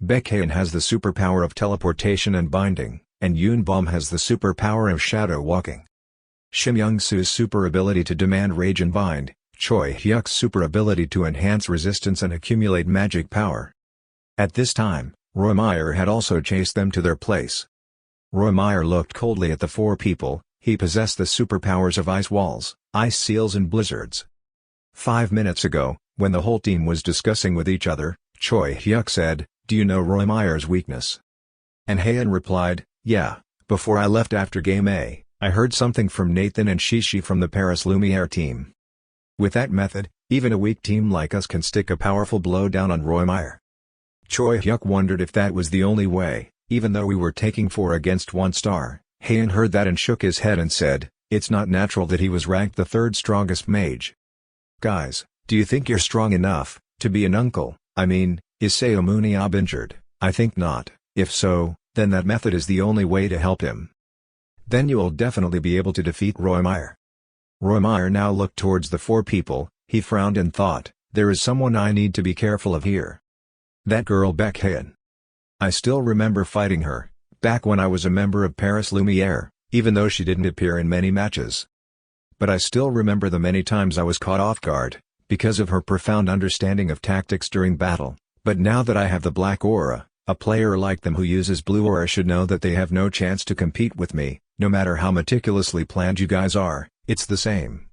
Baekhyun has the superpower of teleportation and binding, and Yoon Bom has the superpower of shadow walking. Shim Young-soo's super ability to demand rage and bind, Choi Hyuk's super ability to enhance resistance and accumulate magic power. At this time, Roy Meyer had also chased them to their place. Roy Meyer looked coldly at the four people. He possessed the superpowers of ice walls, ice seals and blizzards. 5 minutes ago, when the whole team was discussing with each other, Choi Hyuk said, "Do you know Roy Meyer's weakness?" And Haeun replied, "Yeah, before I left after Game A, I heard something from Nathan and Shishi from the Paris Lumiere team. With that method, even a weak team like us can stick a powerful blow down on Roy Meyer." Choi Hyuk wondered if that was the only way, even though we were taking 4 against 1 star. Haeun heard that and shook his head and said, "It's not natural that he was ranked the 3rd strongest mage. Guys, do you think you're strong enough to be an uncle? I mean, is Seomun Yob injured? I think not. If so, then that method is the only way to help him. Then you will definitely be able to defeat Roy Meyer." Roy Meyer now looked towards the 4 people. He frowned and thought, "There is someone I need to be careful of here. That girl Baek Haeun. I still remember fighting her, back when I was a member of Paris Lumiere, even though she didn't appear in many matches. But I still remember the many times I was caught off guard, because of her profound understanding of tactics during battle. But now that I have the black aura, a player like them who uses blue aura should know that they have no chance to compete with me, no matter how meticulously planned you guys are, it's the same."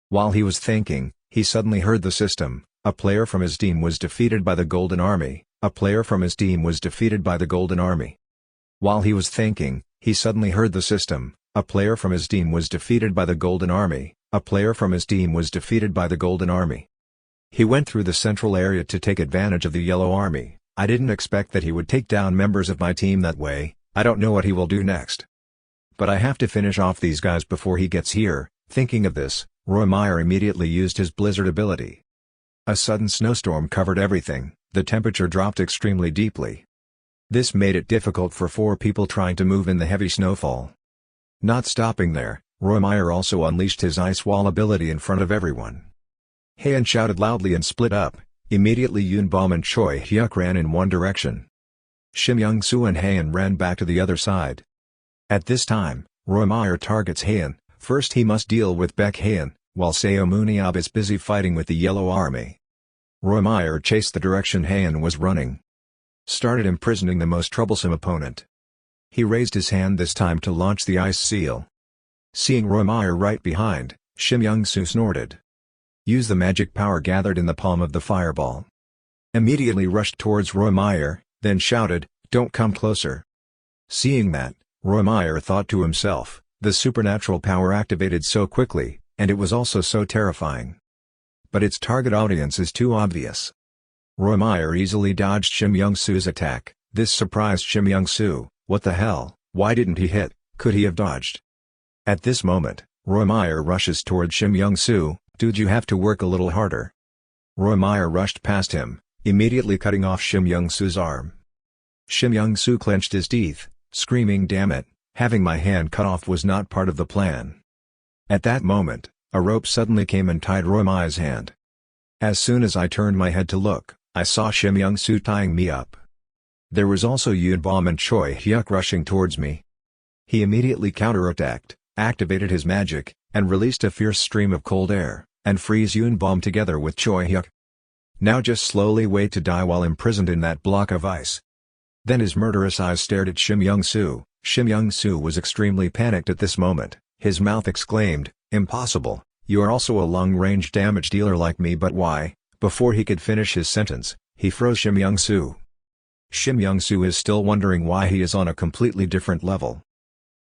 While he was thinking, he suddenly heard the system. A player from his team was defeated by the Golden Army. A player from his team was defeated by the Golden Army. While he was thinking, he suddenly heard the system. A player from his team was defeated by the Golden Army. A player from his team was defeated by the Golden Army. He went through the central area to take advantage of the Yellow Army. I didn't expect that he would take down members of my team that way. I don't know what he will do next. But I have to finish off these guys before he gets here. Thinking of this, Roy Meyer immediately used his blizzard ability. A sudden snowstorm covered everything. The temperature dropped extremely deeply. This made it difficult for 4 people trying to move in the heavy snowfall. Not stopping there, Roy Meyer also unleashed his ice wall ability in front of everyone. Haeun shouted loudly and split up. Immediately Yunbom and Choi Hyuk ran in one direction. Shim Young-soo and Haeun ran back to the other side. At this time, Roy Meyer targets Haeun. First he must deal with Baek Haeun, while Seomun Yob is busy fighting with the Yellow Army. Roy Meyer chased the direction Haeun was running. Started imprisoning the most troublesome opponent. He raised his hand this time to launch the ice seal. Seeing Roy Meyer right behind, Shim Young-soo snorted. Use the magic power gathered in the palm of the fireball. Immediately rushed towards Roy Meyer, then shouted, "Don't come closer." Seeing that, Roy Meyer thought to himself, the supernatural power activated so quickly, and it was also so terrifying. But its target audience is too obvious. Roy Meyer easily dodged Shim Young-soo's attack. This surprised Shim Young-soo. What the hell, why didn't he hit? Could he have dodged? At this moment, Roy Meyer rushes towards Shim Young-soo. "Dude, you have to work a little harder." Roy Meyer rushed past him, immediately cutting off Shim Young-soo's arm. Shim Young-soo clenched his teeth, screaming, "Damn it, having my hand cut off was not part of the plan." At that moment, a rope suddenly came and tied Roy Meyer's hand. As soon as I turned my head to look, I saw Shim Young-soo tying me up. There was also Yunbom and Choi Hyuk rushing towards me. He immediately counterattacked, activated his magic, and released a fierce stream of cold air, and freeze Yunbom together with Choi Hyuk. Now just slowly wait to die while imprisoned in that block of ice. Then his murderous eyes stared at Shim Young-soo. Shim Young-soo was extremely panicked at this moment. His mouth exclaimed, "Impossible, you are also a long-range damage dealer like me, but why?" Before he could finish his sentence, he froze Shim Young-soo. Shim Young-soo is still wondering why he is on a completely different level.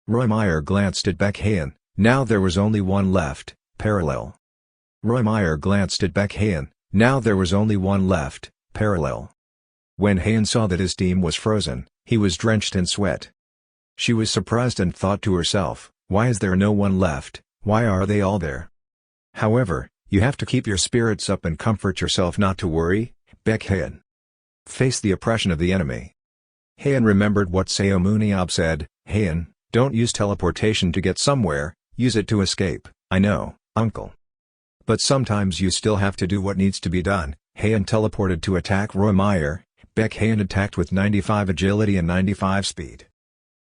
Roy Meyer glanced at Baek Haeun. Now there was only one left, Parallel. Roy Meyer glanced at Baek Haeun. Now there was only one left, Parallel. When Haeun saw that his team was frozen, he was drenched in sweat. She was surprised and thought to herself, why is there no one left? Why are they all there? However, you have to keep your spirits up and comfort yourself not to worry, Baek Haeun. Face the oppression of the enemy. Haeun remembered what Seomun Yob said, "Haeun, don't use teleportation to get somewhere, use it to escape." "I know, uncle. But sometimes you still have to do what needs to be done." Haeun teleported to attack Roy Meyer. Baek Haeun attacked with 95 agility and 95 speed.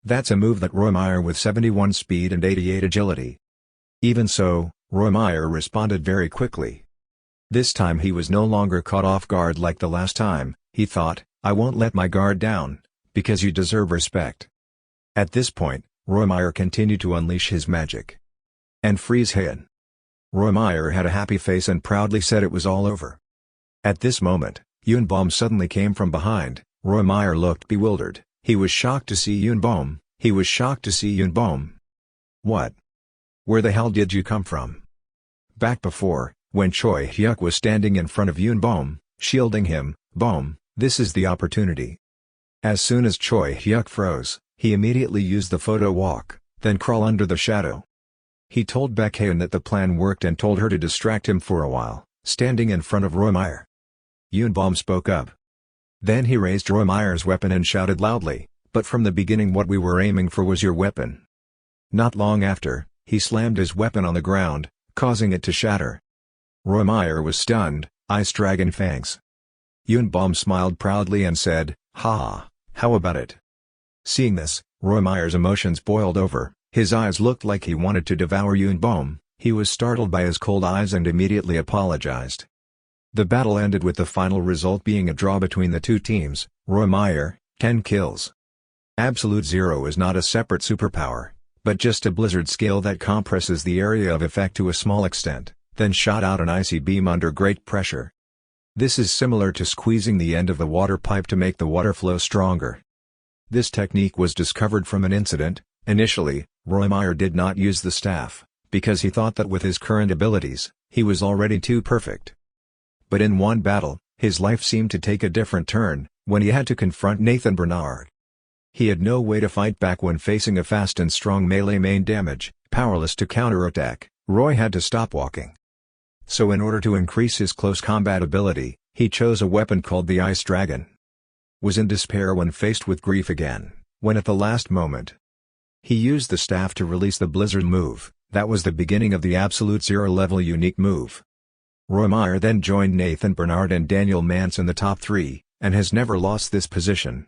That's a move that Roy Meyer with 71 speed and 88 agility. Even so, Roy Meyer responded very quickly. This time he was no longer caught off guard like the last time. He thought, I won't let my guard down, because you deserve respect. At this point, Roymeyer continued to unleash his magic. And freeze him. Roymeyer had a happy face and proudly said it was all over. At this moment, Yunbom suddenly came from behind. Roymeyer looked bewildered. He was shocked to see Yunbom. What? Where the hell did you come from? Back before, when Choi Hyuk was standing in front of Yunbom, shielding him, Bom, this is the opportunity. As soon as Choi Hyuk froze, he immediately used the photo walk, then crawl under the shadow. He told Baekhyun that the plan worked and told her to distract him for a while, standing in front of Roymeyer. Yunbom spoke up. Then he raised Roymeyer's weapon and shouted loudly, but from the beginning what we were aiming for was your weapon. Not long after, he slammed his weapon on the ground, causing it to shatter. Roymeyer was stunned. Ice Dragon Fangs. Yunbom smiled proudly and said, "Ha, how about it?" Seeing this, Roymeyer's emotions boiled over. His eyes looked like he wanted to devour Yunbom. He was startled by his cold eyes and immediately apologized. The battle ended with the final result being a draw between the two teams. Roymeyer, 10 kills. Absolute Zero is not a separate superpower, but just a blizzard skill that compresses the area of effect to a small extent, then shot out an icy beam under great pressure. This is similar to squeezing the end of the water pipe to make the water flow stronger. This technique was discovered from an incident. Initially, Roymeyer did not use the staff, because he thought that with his current abilities, he was already too perfect. But in one battle, his life seemed to take a different turn, when he had to confront Nathan Bernard. He had no way to fight back when facing a fast and strong melee main damage. Powerless to counterattack, Roy had to stop walking. So in order to increase his close combat ability, he chose a weapon called the Ice Dragon. Was in despair when faced with grief again, when at the last moment, he used the staff to release the Blizzard move. That was the beginning of the Absolute Zero level unique move. Roymeyer then joined Nathan Bernard and Daniel Mance in the top 3, and has never lost this position.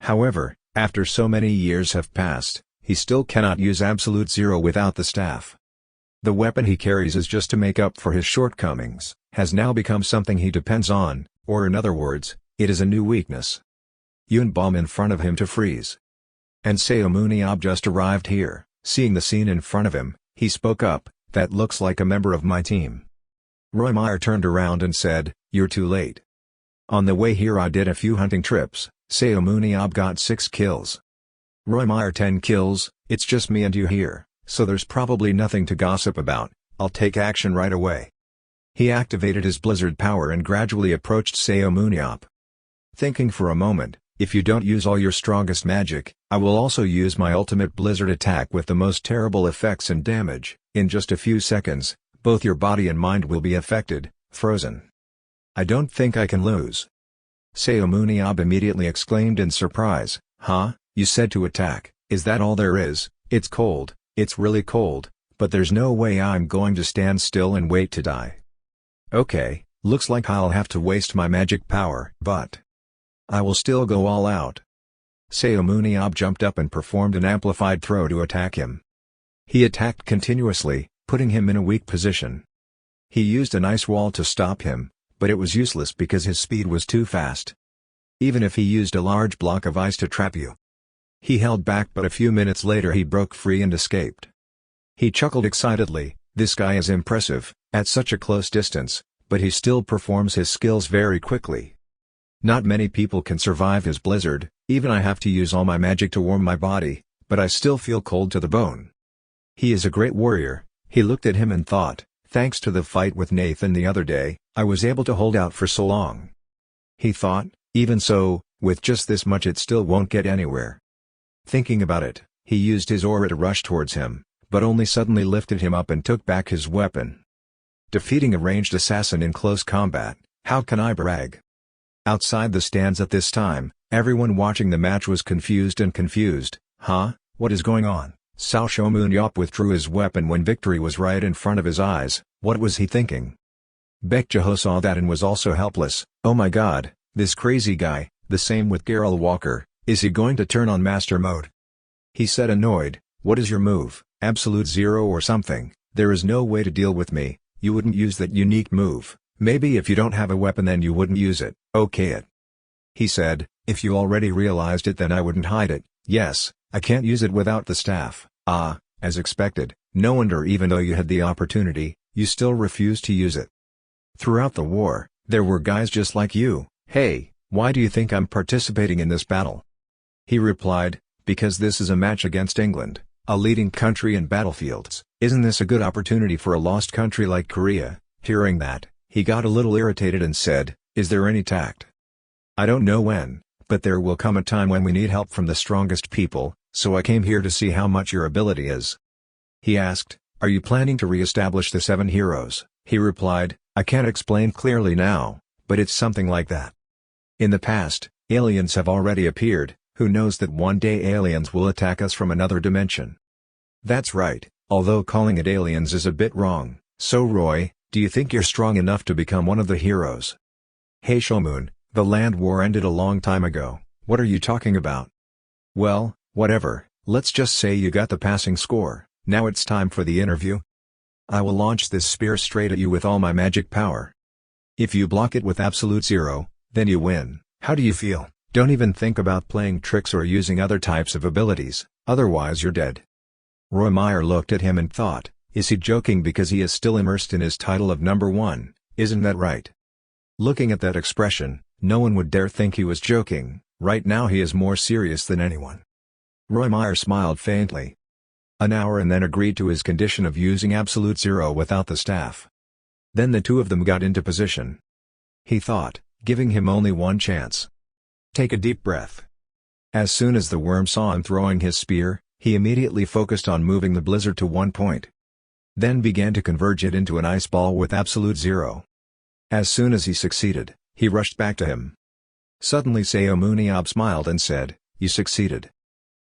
However, after so many years have passed, he still cannot use Absolute Zero without the staff. The weapon he carries is just to make up for his shortcomings, has now become something he depends on, or in other words, it is a new weakness. Yunbom in front of him to freeze. And Seomun Yob just arrived here. Seeing the scene in front of him, he spoke up, "That looks like a member of my team." Roymeyer turned around and said, "You're too late. On the way here I did a few hunting trips. Seomun Yob got 6 kills. Roymeyer 10 kills, it's just me and you here, so there's probably nothing to gossip about. I'll take action right away." He activated his blizzard power and gradually approached Seomun Yob. Thinking for a moment, if you don't use all your strongest magic, I will also use my ultimate blizzard attack with the most terrible effects and damage. In just a few seconds, both your body and mind will be affected, frozen. I don't think I can lose. Seomun Yob immediately exclaimed in surprise, "Huh, you said to attack, is that all there is? It's cold, it's really cold, but there's no way I'm going to stand still and wait to die. Okay, looks like I'll have to waste my magic power, but I will still go all out." Seomun Yob jumped up and performed an amplified throw to attack him. He attacked continuously, putting him in a weak position. He used an ice wall to stop him, but it was useless because his speed was too fast. Even if he used a large block of ice to trap you, he held back, but a few minutes later he broke free and escaped. He chuckled excitedly, "This guy is impressive, at such a close distance, but he still performs his skills very quickly. Not many people can survive his blizzard, even I have to use all my magic to warm my body, but I still feel cold to the bone. He is a great warrior." He looked at him and thought, "Thanks to the fight with Nathan the other day, I was able to hold out for so long." He thought, even so, with just this much it still won't get anywhere. Thinking about it, he used his aura to rush towards him, but only suddenly lifted him up and took back his weapon. Defeating a ranged assassin in close combat, how can I brag? Outside the stands at this time, everyone watching the match was confused. Huh, what is going on? Seomun Yob withdrew his weapon when victory was right in front of his eyes. What was he thinking? Baekhyun saw that and was also helpless. "Oh my god, this crazy guy." The same with Garel Walker. "Is he going to turn on master mode?" He said annoyed, "What is your move, Absolute Zero or something? There is no way to deal with me. You wouldn't use that unique move, Maybe if you don't have a weapon then you wouldn't use it, okay it. He said, if you already realized it then I wouldn't hide it. Yes, I can't use it without the staff. Ah, as expected, no wonder even though you had the opportunity, you still refused to use it. Throughout the war, there were guys just like you. Hey, why do you think I'm participating in this battle? He replied, because this is a match against England, a leading country in battlefields. Isn't this a good opportunity for a lost country like Korea? Hearing that, he got a little irritated and said, is there any tact? I don't know when, but there will come a time when we need help from the strongest people, so I came here to see how much your ability is. He asked, are you planning to re-establish the 7 heroes? He replied, I can't explain clearly now, but it's something like that. In the past, aliens have already appeared, who knows that one day aliens will attack us from another dimension. That's right, although calling it aliens is a bit wrong. So Roy, do you think you're strong enough to become one of the heroes? Hey Seomun, the land war ended a long time ago, what are you talking about? Well, whatever, let's just say you got the passing score, now it's time for the interview. I will launch this spear straight at you with all my magic power. If you block it with absolute 0, then you win. How do you feel? Don't even think about playing tricks or using other types of abilities, otherwise you're dead. Roy Meyer looked at him and thought, is he joking because he is still immersed in his title of number 1, isn't that right? Looking at that expression, no one would dare think he was joking, right now he is more serious than anyone. Roy Meyer smiled faintly. An hour and then agreed to his condition of using absolute 0 without the staff. Then the two of them got into position. He thought, giving him only one chance. Take a deep breath. As soon as the worm saw him throwing his spear, he immediately focused on moving the blizzard to 1 point. Then began to converge it into an ice ball with absolute 0. As soon as he succeeded, he rushed back to him. Suddenly Seomun Yob smiled and said, you succeeded.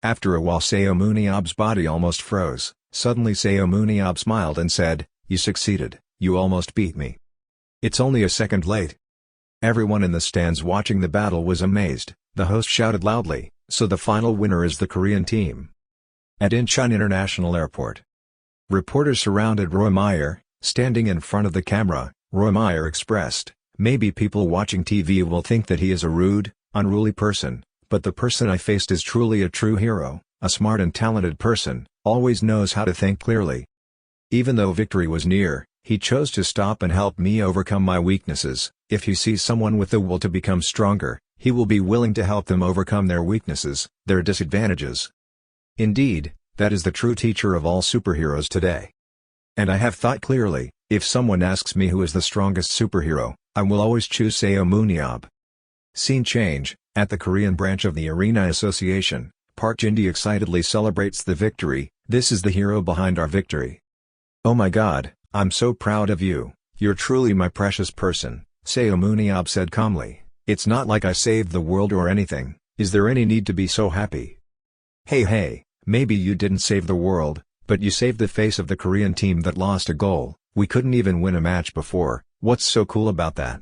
After a while Seomun Yob's body almost froze. Suddenly Seomun Yob smiled and said, you succeeded, you almost beat me. It's only a second late. Everyone in the stands watching the battle was amazed. The host shouted loudly, so the final winner is the Korean team. At Incheon International Airport. Reporters surrounded Roy Meyer, standing in front of the camera. Roy Meyer expressed, maybe people watching TV will think that he is a rude, unruly person, but the person I faced is truly a true hero, a smart and talented person, always knows how to think clearly. Even though victory was near, he chose to stop and help me overcome my weaknesses. If he sees someone with the will to become stronger, he will be willing to help them overcome their weaknesses, their disadvantages. Indeed, that is the true teacher of all superheroes today. And I have thought clearly, if someone asks me who is the strongest superhero, I will always choose Seomun Yob. Scene change, at the Korean branch of the Arena Association, Park Jin-dee excitedly celebrates the victory. This is the hero behind our victory. Oh my god, I'm so proud of you, you're truly my precious person, Seomun Yob said calmly. It's not like I saved the world or anything, is there any need to be so happy? Hey, maybe you didn't save the world, but you saved the face of the Korean team that lost a goal. We couldn't even win a match before, what's so cool about that?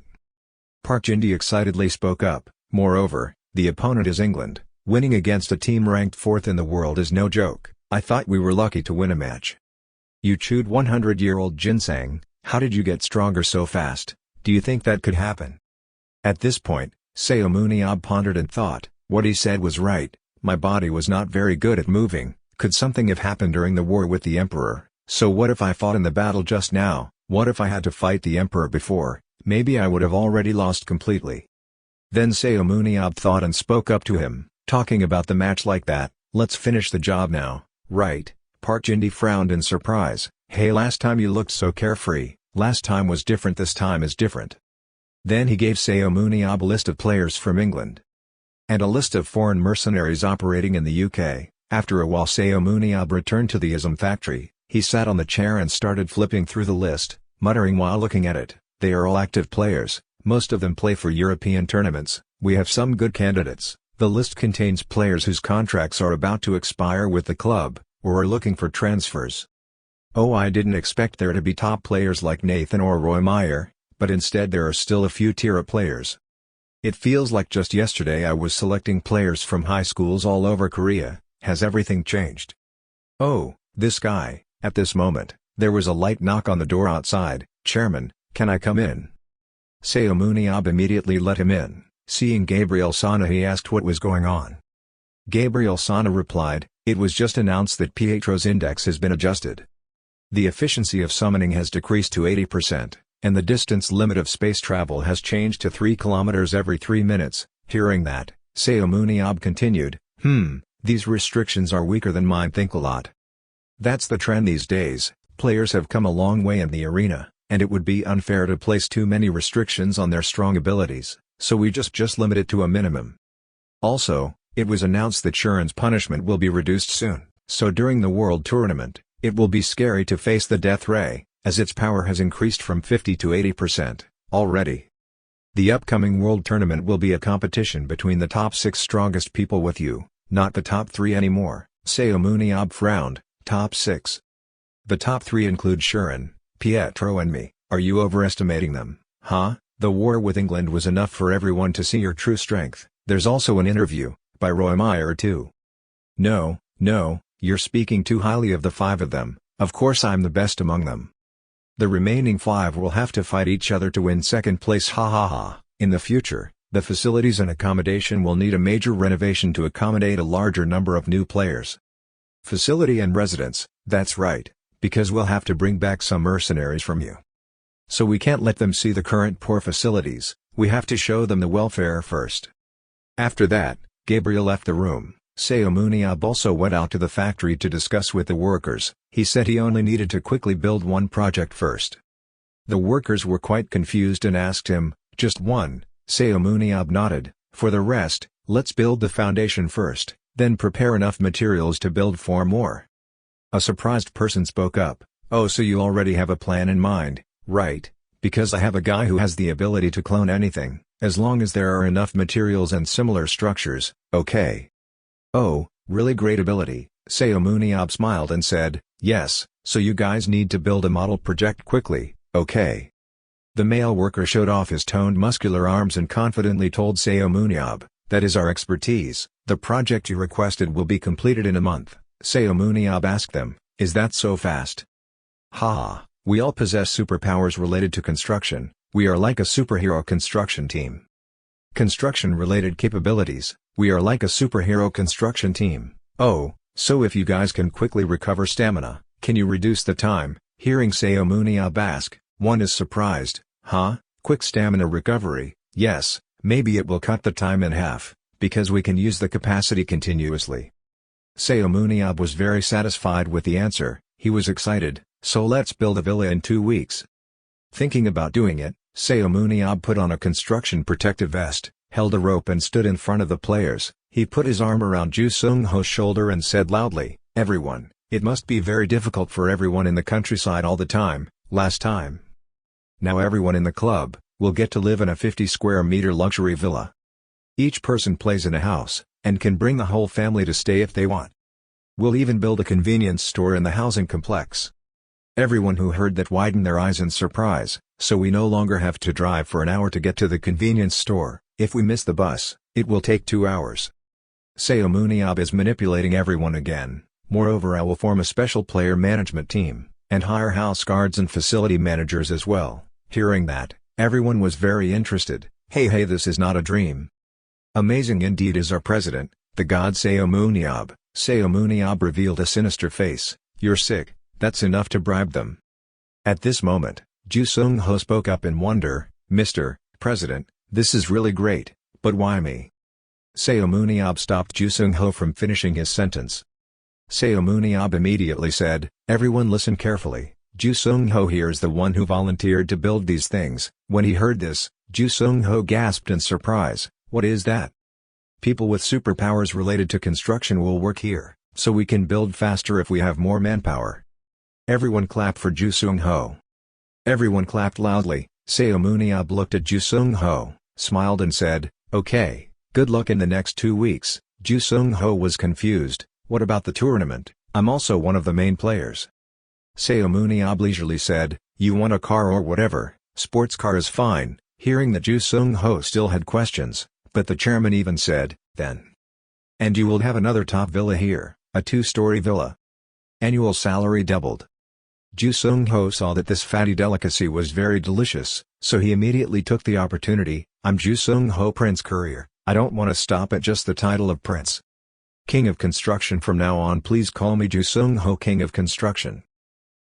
Park Jin-dee excitedly spoke up, moreover, the opponent is England, winning against a team ranked 4th in the world is no joke. I thought we were lucky to win a match. You chewed 100-year-old ginseng, how did you get stronger so fast? Do you think that could happen? At this point, Seomun Yob pondered and thought, what he said was right, my body was not very good at moving, could something have happened during the war with the Emperor? So what if I fought in the battle just now, what if I had to fight the Emperor before, maybe I would have already lost completely. Then Seomun Yob thought and spoke up to him, talking about the match like that, let's finish the job now, right? Park Jin-dee frowned in surprise, hey last time you looked so carefree, last time was different this time is different. Then he gave Seomun Yob a list of players from England. And a list of foreign mercenaries operating in the UK. After a while Seomun Yob returned to the ISM factory. He sat on the chair and started flipping through the list, muttering while looking at it, they are all active players, most of them play for European tournaments, we have some good candidates. The list contains players whose contracts are about to expire with the club, or are looking for transfers. Oh, I didn't expect there to be top players like Nathan or Roy Meyer, but instead there are still a few tier A players. It feels like just yesterday I was selecting players from high schools all over Korea, has everything changed? Oh, this guy. At this moment, there was a light knock on the door outside. Chairman, can I come in? Seomun Yob immediately let him in. Seeing Gabriel Sana, he asked what was going on. Gabriel Sana replied, "It was just announced that Pietro's index has been adjusted. The efficiency of summoning has decreased to 80%, and the distance limit of space travel has changed to 3 kilometers every 3 minutes. Hearing that, Seomun Yob continued, these restrictions are weaker than mine. Think a lot. That's the trend these days. Players have come a long way in the arena, and it would be unfair to place too many restrictions on their strong abilities, so we just limit it to a minimum. Also, it was announced that Shuren's punishment will be reduced soon, so during the World Tournament, it will be scary to face the Death Ray, as its power has increased from 50 to 80% already. The upcoming World Tournament will be a competition between the top 6 strongest people with you, not the top 3 anymore." Seomun Yob frowned. Top 6. The top 3 include Shuren, Pietro and me. Are you overestimating them, huh? The war with England was enough for everyone to see your true strength. There's also an interview, by Roy Meyer too. No, you're speaking too highly of the 5 of them. Of course I'm the best among them. The remaining 5 will have to fight each other to win second place. Ha ha ha. In the future, the facilities and accommodation will need a major renovation to accommodate a larger number of new players. Facility and residence, that's right, because we'll have to bring back some mercenaries from you. So we can't let them see the current poor facilities, we have to show them the welfare first. After that, Gabriel left the room. Seomun Yob also went out to the factory to discuss with the workers. He said he only needed to quickly build one project first. The workers were quite confused and asked him, "Just one?" Seomun Yob nodded. "For the rest, let's build the foundation first, then prepare enough materials to build 4 more. A surprised person spoke up, "Oh, so you already have a plan in mind, right? Because I have a guy who has the ability to clone anything, as long as there are enough materials and similar structures, okay." "Oh, really great ability," Seomun Yob smiled and said, "Yes, so you guys need to build a model project quickly, okay?" The male worker showed off his toned muscular arms and confidently told Seomun Yob, "That is our expertise. The project you requested will be completed in a month." Seomun Yob asked them, "Is that so fast?" "Ha, we all possess superpowers related to construction. We are like a superhero construction team." "Construction-related capabilities, we are like a superhero construction team. Oh, so if you guys can quickly recover stamina, can you reduce the time?" Hearing Seomun Yob ask, one is surprised, "Huh, quick stamina recovery? Yes, maybe it will cut the time in half, because we can use the capacity continuously." Seomun Yob was very satisfied with the answer. He was excited, "So let's build a villa in 2 weeks." Thinking about doing it, Seomun Yob put on a construction protective vest, held a rope and stood in front of the players. He put his arm around Ju Sung-ho's shoulder and said loudly, "Everyone, it must be very difficult for everyone in the countryside all the time, last time. Now everyone in the club will get to live in a 50 square meter luxury villa. Each person plays in a house, and can bring the whole family to stay if they want. We'll even build a convenience store in the housing complex." Everyone who heard that widened their eyes in surprise. "So we no longer have to drive for an hour to get to the convenience store. If we miss the bus, it will take 2 hours. Seomun Yob is manipulating everyone again. Moreover, I will form a special player management team, and hire house guards and facility managers as well." Hearing that, everyone was very interested. Hey, this is not a dream. Amazing indeed is our president, the god Seomun Yob." Seomun Yob revealed a sinister face. "You're sick, that's enough to bribe them." At this moment, Ju Sung-ho spoke up in wonder, "Mr. President, this is really great, but why me?" Seomun Yob stopped Ju Sung-ho from finishing his sentence. Seomun Yob immediately said, "Everyone listen carefully, Ju Sung-ho here is the one who volunteered to build these things." When he heard this, Ju Sung-ho gasped in surprise, "What is that?" "People with superpowers related to construction will work here, so we can build faster if we have more manpower." Everyone clapped for Ju Sung-ho. Everyone clapped loudly. Seomun Yob looked at Ju Sung-ho, smiled and said, "Okay, good luck in the next 2 weeks." Ju Sung-ho was confused. "What about the tournament? I'm also one of the main players." Seomun Yob leisurely said, "You want a car or whatever, sports car is fine." Hearing that Ju Sung-ho still had questions, but the chairman even said, "Then. And you will have another top villa here, a 2-story villa. Annual salary doubled." Ju Sung-ho saw that this fatty delicacy was very delicious, so he immediately took the opportunity. I'm Ju Sung-ho, Prince Courier. I don't want to stop at just the title of Prince. King of Construction. From now on please call me Ju Sung-ho, King of Construction.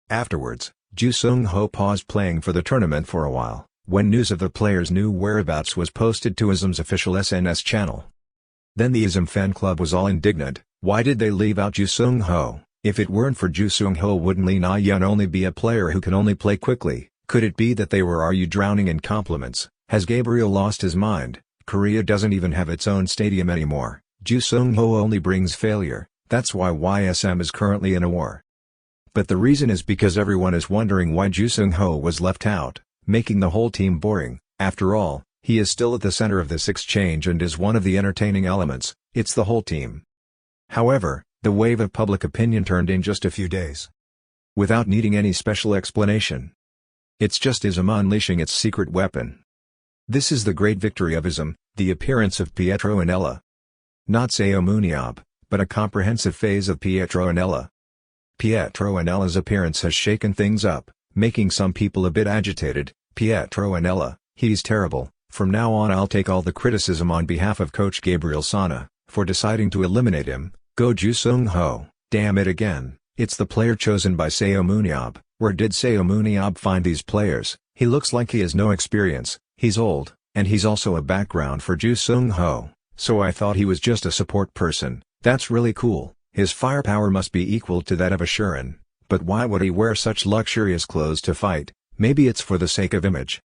Afterwards, Ju Sung-ho paused playing for the tournament for a while, when news of the player's new whereabouts was posted to ISM's official SNS channel. Then the ISM fan club was all indignant. Why did they leave out Ju Sung-ho? If it weren't for Ju Sung-ho, wouldn't Lee Na-yeon only be a player who can only play quickly? Could it be that they were drowning in compliments? Has Gabriel lost his mind? Korea doesn't even have its own stadium anymore. Ju Sung-ho only brings failure. That's why YSM is currently in a war. But the reason is because everyone is wondering why Ju Sung-ho was left out, making the whole team boring. After all, he is still at the center of this exchange and is one of the entertaining elements. It's the whole team. However, the wave of public opinion turned in just a few days. Without needing any special explanation. It's just ISM unleashing its secret weapon. This is the great victory of ISM, the appearance of Pietro and Ella. Not Seomun Yob, but a comprehensive phase of Pietro and Ella. Pietro and Ella's appearance has shaken things up, making some people a bit agitated. Pietro and Ella, he's terrible. From now on I'll take all the criticism on behalf of Coach Gabriel Sana, for deciding to eliminate him. Go Ju Sung-ho. Damn it again, it's the player chosen by Seomun Yob. Where did Seomun Yob find these players? He looks like he has no experience, he's old, and he's also a background for Ju Sung-ho. So I thought he was just a support person. That's really cool. His firepower must be equal to that of a Shuren. But why would he wear such luxurious clothes to fight? Maybe it's for the sake of image.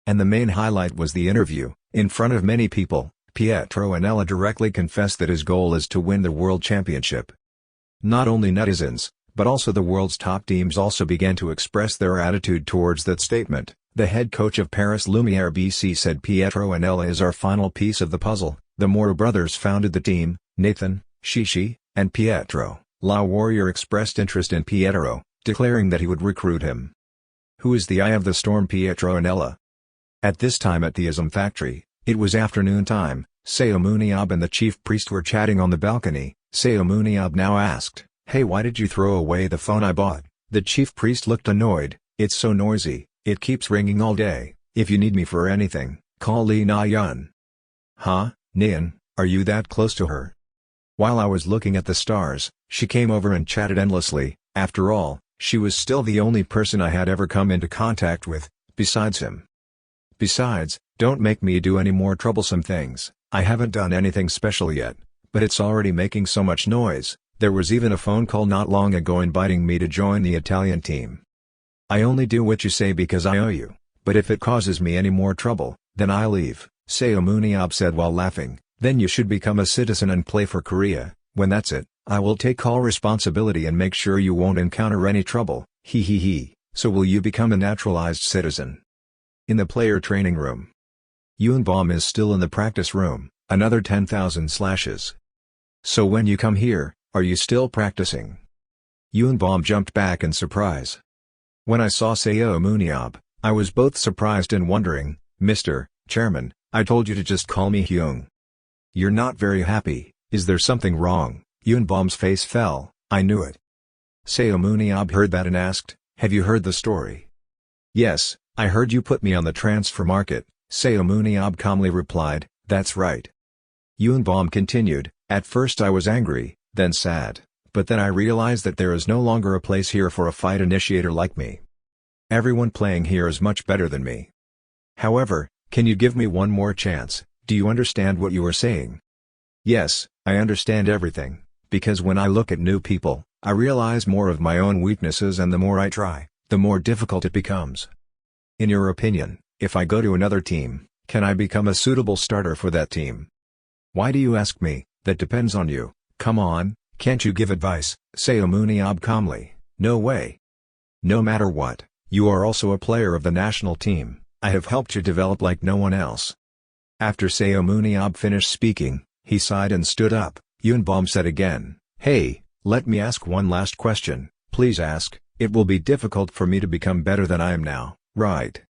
And the main highlight was the interview. In front of many people, Pietro and Ella directly confessed that his goal is to win the World Championship. Not only netizens, but also the world's top teams also began to express their attitude towards that statement. The head coach of Paris Lumiere BC said Pietro and Ella is our final piece of the puzzle. The Moore brothers founded the team. Nathan, Shishi, and Pietro. La Warrior expressed interest in Pietro, declaring that he would recruit him. Who is the eye of the storm? Pietro and Ella. At this time at the ISM factory, it was afternoon time. Seomun Yob and the chief priest were chatting on the balcony. Seomun Yob now asked, "Hey, why did you throw away the phone I bought?" The chief priest looked annoyed. "It's so noisy, it keeps ringing all day. If you need me for anything, call Lee Na-yeon." "Huh, Neon, are you that close to her?" "While I was looking at the stars, she came over and chatted endlessly. After all, she was still the only person I had ever come into contact with, besides him. Besides, don't make me do any more troublesome things. I haven't done anything special yet, but it's already making so much noise. There was even a phone call not long ago inviting me to join the Italian team. I only do what you say because I owe you, but if it causes me any more trouble, then I'll leave," Seomun Yob said while laughing. "Then you should become a citizen and play for Korea. When that's it, I will take all responsibility and make sure you won't encounter any trouble. He he he. So will you become a naturalized citizen?" In the player training room. Yoonbom is still in the practice room. Another 10,000 slashes. "So when you come here, are you still practicing?" Yoonbom jumped back in surprise. When I saw Seomun Yob, I was both surprised and wondering. "Mr. Chairman, I told you to just call me Hyung. You're not very happy. Is there something wrong?" Yoonbom's face fell. "I knew it." Seomun Yob heard that and asked, "Have you heard the story?" "Yes, I heard you put me on the transfer market," Seomun Yob calmly replied. "That's right." Yoonbom continued, "At first I was angry, then sad, but then I realized that there is no longer a place here for a fight initiator like me. Everyone playing here is much better than me. However, can you give me one more chance? Do you understand what you are saying?" "Yes, I understand everything, because when I look at new people, I realize more of my own weaknesses, and the more I try, the more difficult it becomes. In your opinion, if I go to another team, can I become a suitable starter for that team?" "Why do you ask me? That depends on you. Come on, can't you give advice?" Seomun Yob calmly. "No way. No matter what, you are also a player of the national team. I have helped you develop like no one else." After Seomun Yob finished speaking, he sighed and stood up. Yoonbom said again, "Hey, let me ask one last question." "Please ask." "It will be difficult for me to become better than I am now, right?"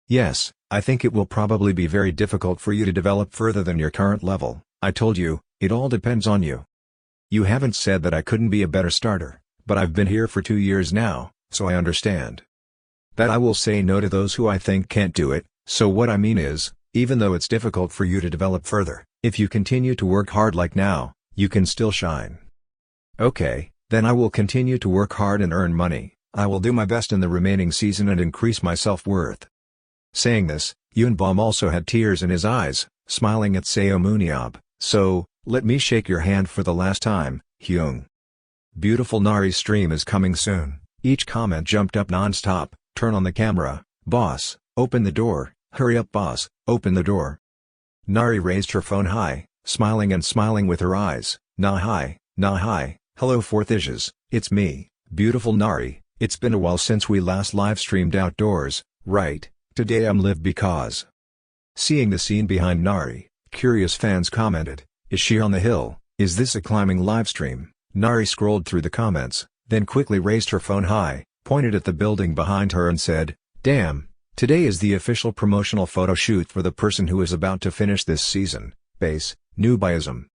"Yes, I think it will probably be very difficult for you to develop further than your current level. I told you, it all depends on you. You haven't said that I couldn't be a better starter, but I've been here for 2 years now, so I understand that I will say no to those who I think can't do it. So what I mean is, even though it's difficult for you to develop further, if you continue to work hard like now, you can still shine. Okay, then I will continue to work hard and earn money. I will do my best in the remaining season and increase my self-worth. Saying this, Yunbom also had tears in his eyes, smiling at Seomun Yob. So, let me shake your hand for the last time, Hyung. Beautiful Nari's stream is coming soon. Each comment jumped up non-stop. Turn on the camera, boss, open the door, hurry up boss, open the door. Nari raised her phone high, smiling with her eyes. Nah hi, hello Fourth Issues, it's me, beautiful Nari. It's been a while since we last live streamed outdoors, right? Today I'm live because. Seeing the scene behind Nari, curious fans commented, is she on the hill? Is this a climbing livestream? Nari scrolled through the comments, then quickly raised her phone high, pointed at the building behind her and said, damn, today is the official promotional photo shoot for the person who is about to finish this season, base, Newbieism.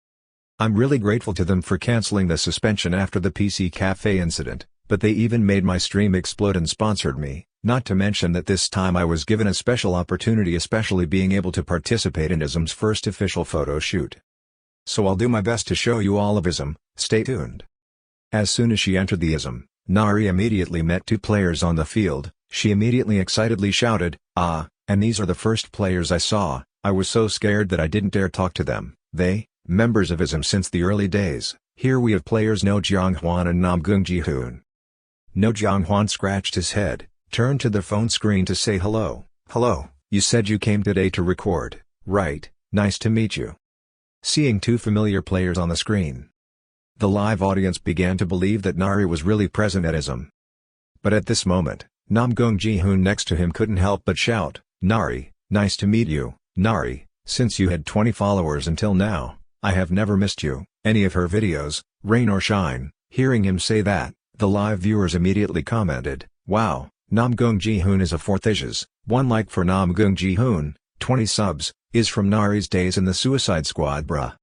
I'm really grateful to them for canceling the suspension after the PC Cafe incident, but they even made my stream explode and sponsored me, not to mention that this time I was given a special opportunity, especially being able to participate in ISM's first official photo shoot. So I'll do my best to show you all of ISM, stay tuned. As soon as she entered the ISM, Nari immediately met two players on the field. She immediately excitedly shouted, ah, and these are the first players I saw. I was so scared that I didn't dare talk to them. They, members of ISM since the early days. Here we have players No Jong-hwan and Nam Gung-ji-hoon. No Jong-hwan scratched his head, turned to the phone screen to say hello. Hello, you said you came today to record, right? Nice to meet you. Seeing two familiar players on the screen, the live audience began to believe that Nari was really present at ISM. But at this moment, Nam Gung-ji-hoon next to him couldn't help but shout, Nari, nice to meet you, Nari, since you had 20 followers until now, I have never missed you, any of her videos, rain or shine. Hearing him say that, the live viewers immediately commented, wow, Nam Gung-ji-hoon is a Fourth Issues, 1 like for Nam Gung-ji-hoon, 20 subs, is from Nari's days in the Suicide Squad bruh.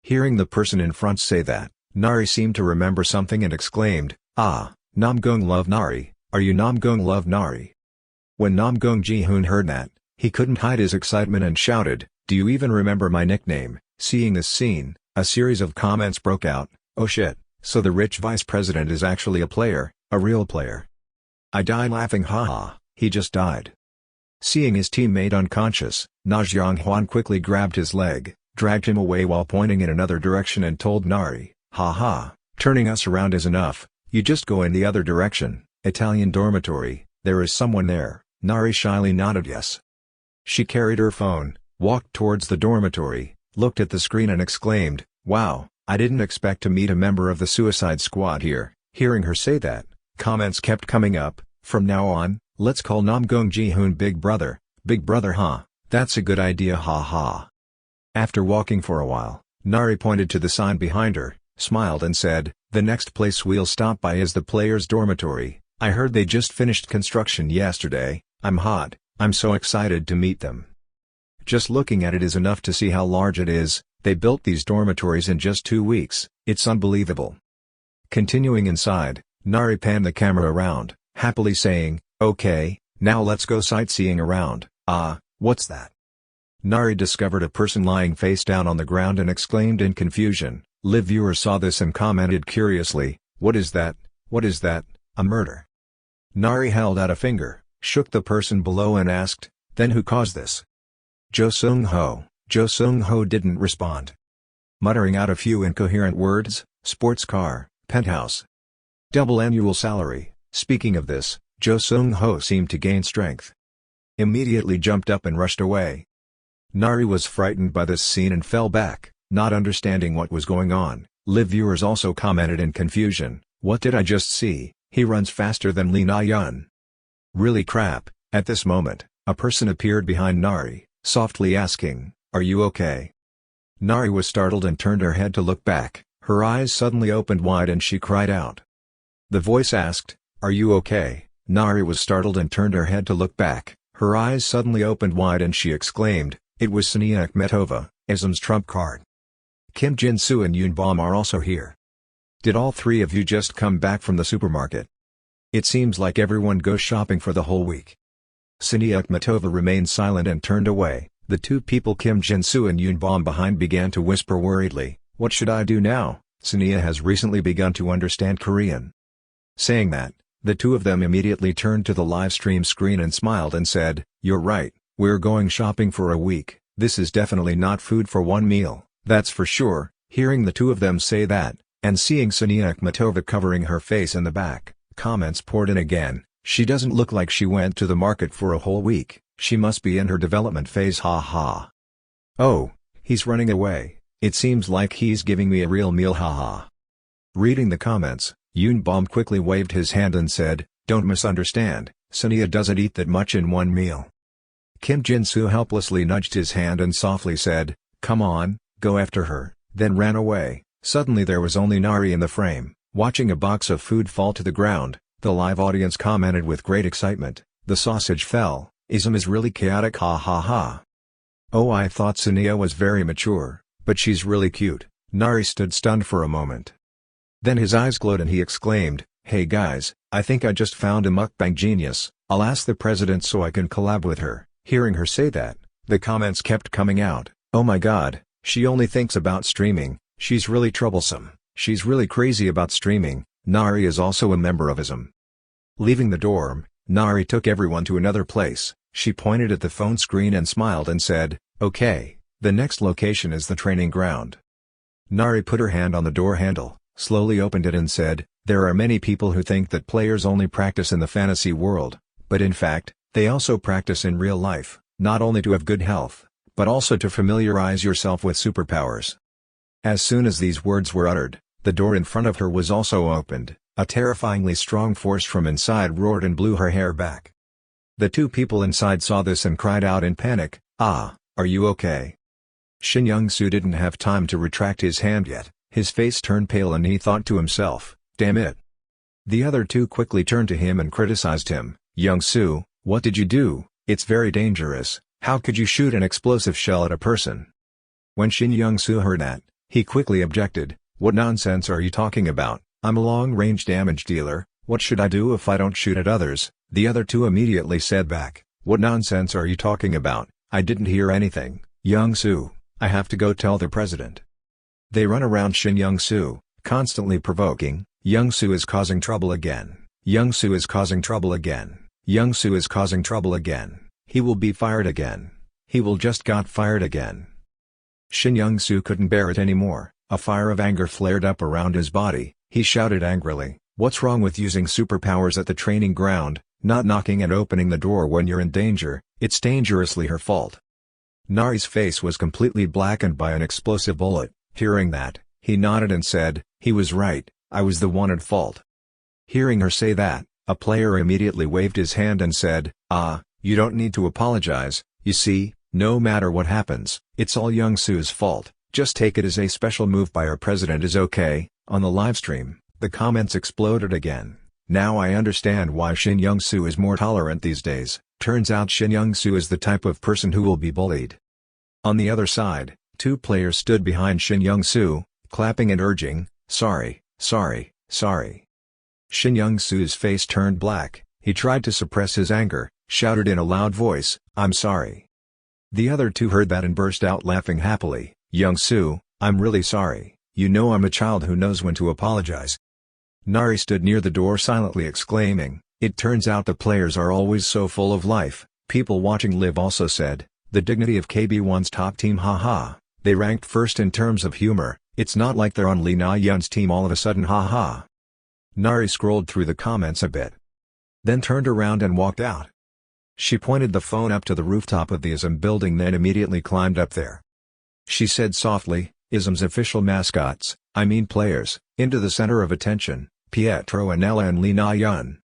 Hearing the person in front say that, Nari seemed to remember something and exclaimed, ah, Nam Gung love Nari, are you Nam Gung love Nari? When Nam Gung-ji-hoon heard that, he couldn't hide his excitement and shouted, do you even remember my nickname? Seeing this scene, a series of comments broke out, oh shit, so the rich vice president is actually a player, a real player. I died laughing, haha, he just died. Seeing his teammate unconscious, Na Jong-hwan quickly grabbed his leg, dragged him away while pointing in another direction and told Nari, haha, turning us around is enough, you just go in the other direction. Italian dormitory, there is someone there. Nari shyly nodded yes. She carried her phone, walked towards the dormitory, looked at the screen and exclaimed, wow, I didn't expect to meet a member of the Suicide Squad here. Hearing her say that, comments kept coming up, from now on, let's call Nam Gung-ji-hoon Big Brother huh, that's a good idea haha. After walking for a while, Nari pointed to the sign behind her, smiled and said, the next place we'll stop by is the players' dormitory. I heard they just finished construction yesterday. I'm hot, I'm so excited to meet them. Just looking at it is enough to see how large it is. They built these dormitories in just 2 weeks, it's unbelievable. Continuing inside, Nari panned the camera around, happily saying, okay, now let's go sightseeing around. Ah, what's that? Nari discovered a person lying face down on the ground and exclaimed in confusion. Live viewers saw this and commented curiously, what is that, a murder? Nari held out a finger, shook the person below and asked, then who caused this? Jo Sung-ho. Jo Sung-ho didn't respond. Muttering out a few incoherent words, sports car, penthouse, double annual salary. Speaking of this, Jo Sung-ho seemed to gain strength. Immediately jumped up and rushed away. Nari was frightened by this scene and fell back, not understanding what was going on. Live viewers also commented in confusion, what did I just see? He runs faster than Lee Na-yeon. Really crap. At this moment, a person appeared behind Nari, softly asking, are you okay? Nari was startled and turned her head to look back. Her eyes suddenly opened wide and she cried out. The voice asked, are you okay? Nari was startled and turned her head to look back. Her eyes suddenly opened wide and she exclaimed, it was Sania Akhmetova, ISM's trump card. Kim Jin-soo and Yoon Bom are also here. Did all three of you just come back from the supermarket? It seems like everyone goes shopping for the whole week. Ksenia Akhmatova remained silent and turned away. The two people Kim Jin-soo and Yoon Bom behind began to whisper worriedly, "What should I do now? Ksenia has recently begun to understand Korean." Saying that, the two of them immediately turned to the live stream screen and smiled and said, "You're right, we're going shopping for a week. This is definitely not food for one meal, that's for sure." Hearing the two of them say that, and seeing Ksenia Akhmatova covering her face in the back, comments poured in again. "She doesn't look like she went to the market for a whole week, she must be in her development phase, haha. Oh, he's running away, it seems like he's giving me a real meal, haha." Reading the comments, Yoon Bom quickly waved his hand and said, "Don't misunderstand, Ksenia doesn't eat that much in one meal." Kim Jin-soo helplessly nudged his hand and softly said, "Come on, go after her," then ran away. Suddenly there was only Nari in the frame, watching a box of food fall to the ground. The live audience commented with great excitement, "The sausage fell, ism is really chaotic, ha ha ha." "Oh, I thought Ksenia was very mature, but she's really cute." Nari stood stunned for a moment. Then his eyes glowed and he exclaimed, "Hey guys, I think I just found a mukbang genius, I'll ask the president so I can collab with her." Hearing her say that, the comments kept coming out, "Oh my god, she only thinks about streaming, she's really troublesome, she's really crazy about streaming." Nari is also a member of ISM. Leaving the dorm, Nari took everyone to another place. She pointed at the phone screen and smiled and said, "Okay, the next location is the training ground." Nari put her hand on the door handle, slowly opened it and said, "There are many people who think that players only practice in the fantasy world, but in fact, they also practice in real life, not only to have good health, but also to familiarize yourself with superpowers." As soon as these words were uttered, the door in front of her was also opened. A terrifyingly strong force from inside roared and blew her hair back. The two people inside saw this and cried out in panic, "Ah, are you okay?" Shin Young-soo didn't have time to retract his hand yet. His face turned pale and he thought to himself, "Damn it." The other two quickly turned to him and criticized him, "Young-soo, what did you do? It's very dangerous, how could you shoot an explosive shell at a person?" When Shin Young-soo heard that, he quickly objected, "What nonsense are you talking about? I'm a long-range damage dealer, what should I do if I don't shoot at others?" The other two immediately said back, "What nonsense are you talking about? I didn't hear anything, Young-soo, I have to go tell the president." They run around Shin Young-soo, constantly provoking, "Young-soo is causing trouble again, Young-soo is causing trouble again, Young-soo is causing trouble again, he will be fired again, he will just got fired again." Shin Young-soo couldn't bear it anymore, a fire of anger flared up around his body. He shouted angrily, "What's wrong with using superpowers at the training ground, not knocking and opening the door when you're in danger? It's dangerously her fault." Nari's face was completely blackened by an explosive bullet. Hearing that, he nodded and said, "He was right, I was the one at fault." Hearing her say that, a player immediately waved his hand and said, "Ah, you don't need to apologize, you see, no matter what happens, it's all Young-soo's fault, just take it as a special move by our president is okay." On the livestream, the comments exploded again. "Now I understand why Shin Young-soo is more tolerant these days, turns out Shin Young-soo is the type of person who will be bullied." On the other side, two players stood behind Shin Young-soo, clapping and urging, "Sorry, sorry, sorry." Shin Young-soo's face turned black, he tried to suppress his anger, shouted in a loud voice, "I'm sorry." The other two heard that and burst out laughing happily, "Young-soo, I'm really sorry. You know I'm a child who knows when to apologize." Nari stood near the door silently exclaiming, "It turns out the players are always so full of life." People watching live also said, "The dignity of KB1's top team, haha, they ranked first in terms of humor, it's not like they're on Lee Na-yeon's team all of a sudden, haha." Nari scrolled through the comments a bit, then turned around and walked out. She pointed the phone up to the rooftop of the ISM building, then immediately climbed up there. She said softly, "ISM's official mascots, I mean players, into the center of attention, Pietro and Ella and Lee Na-yeon.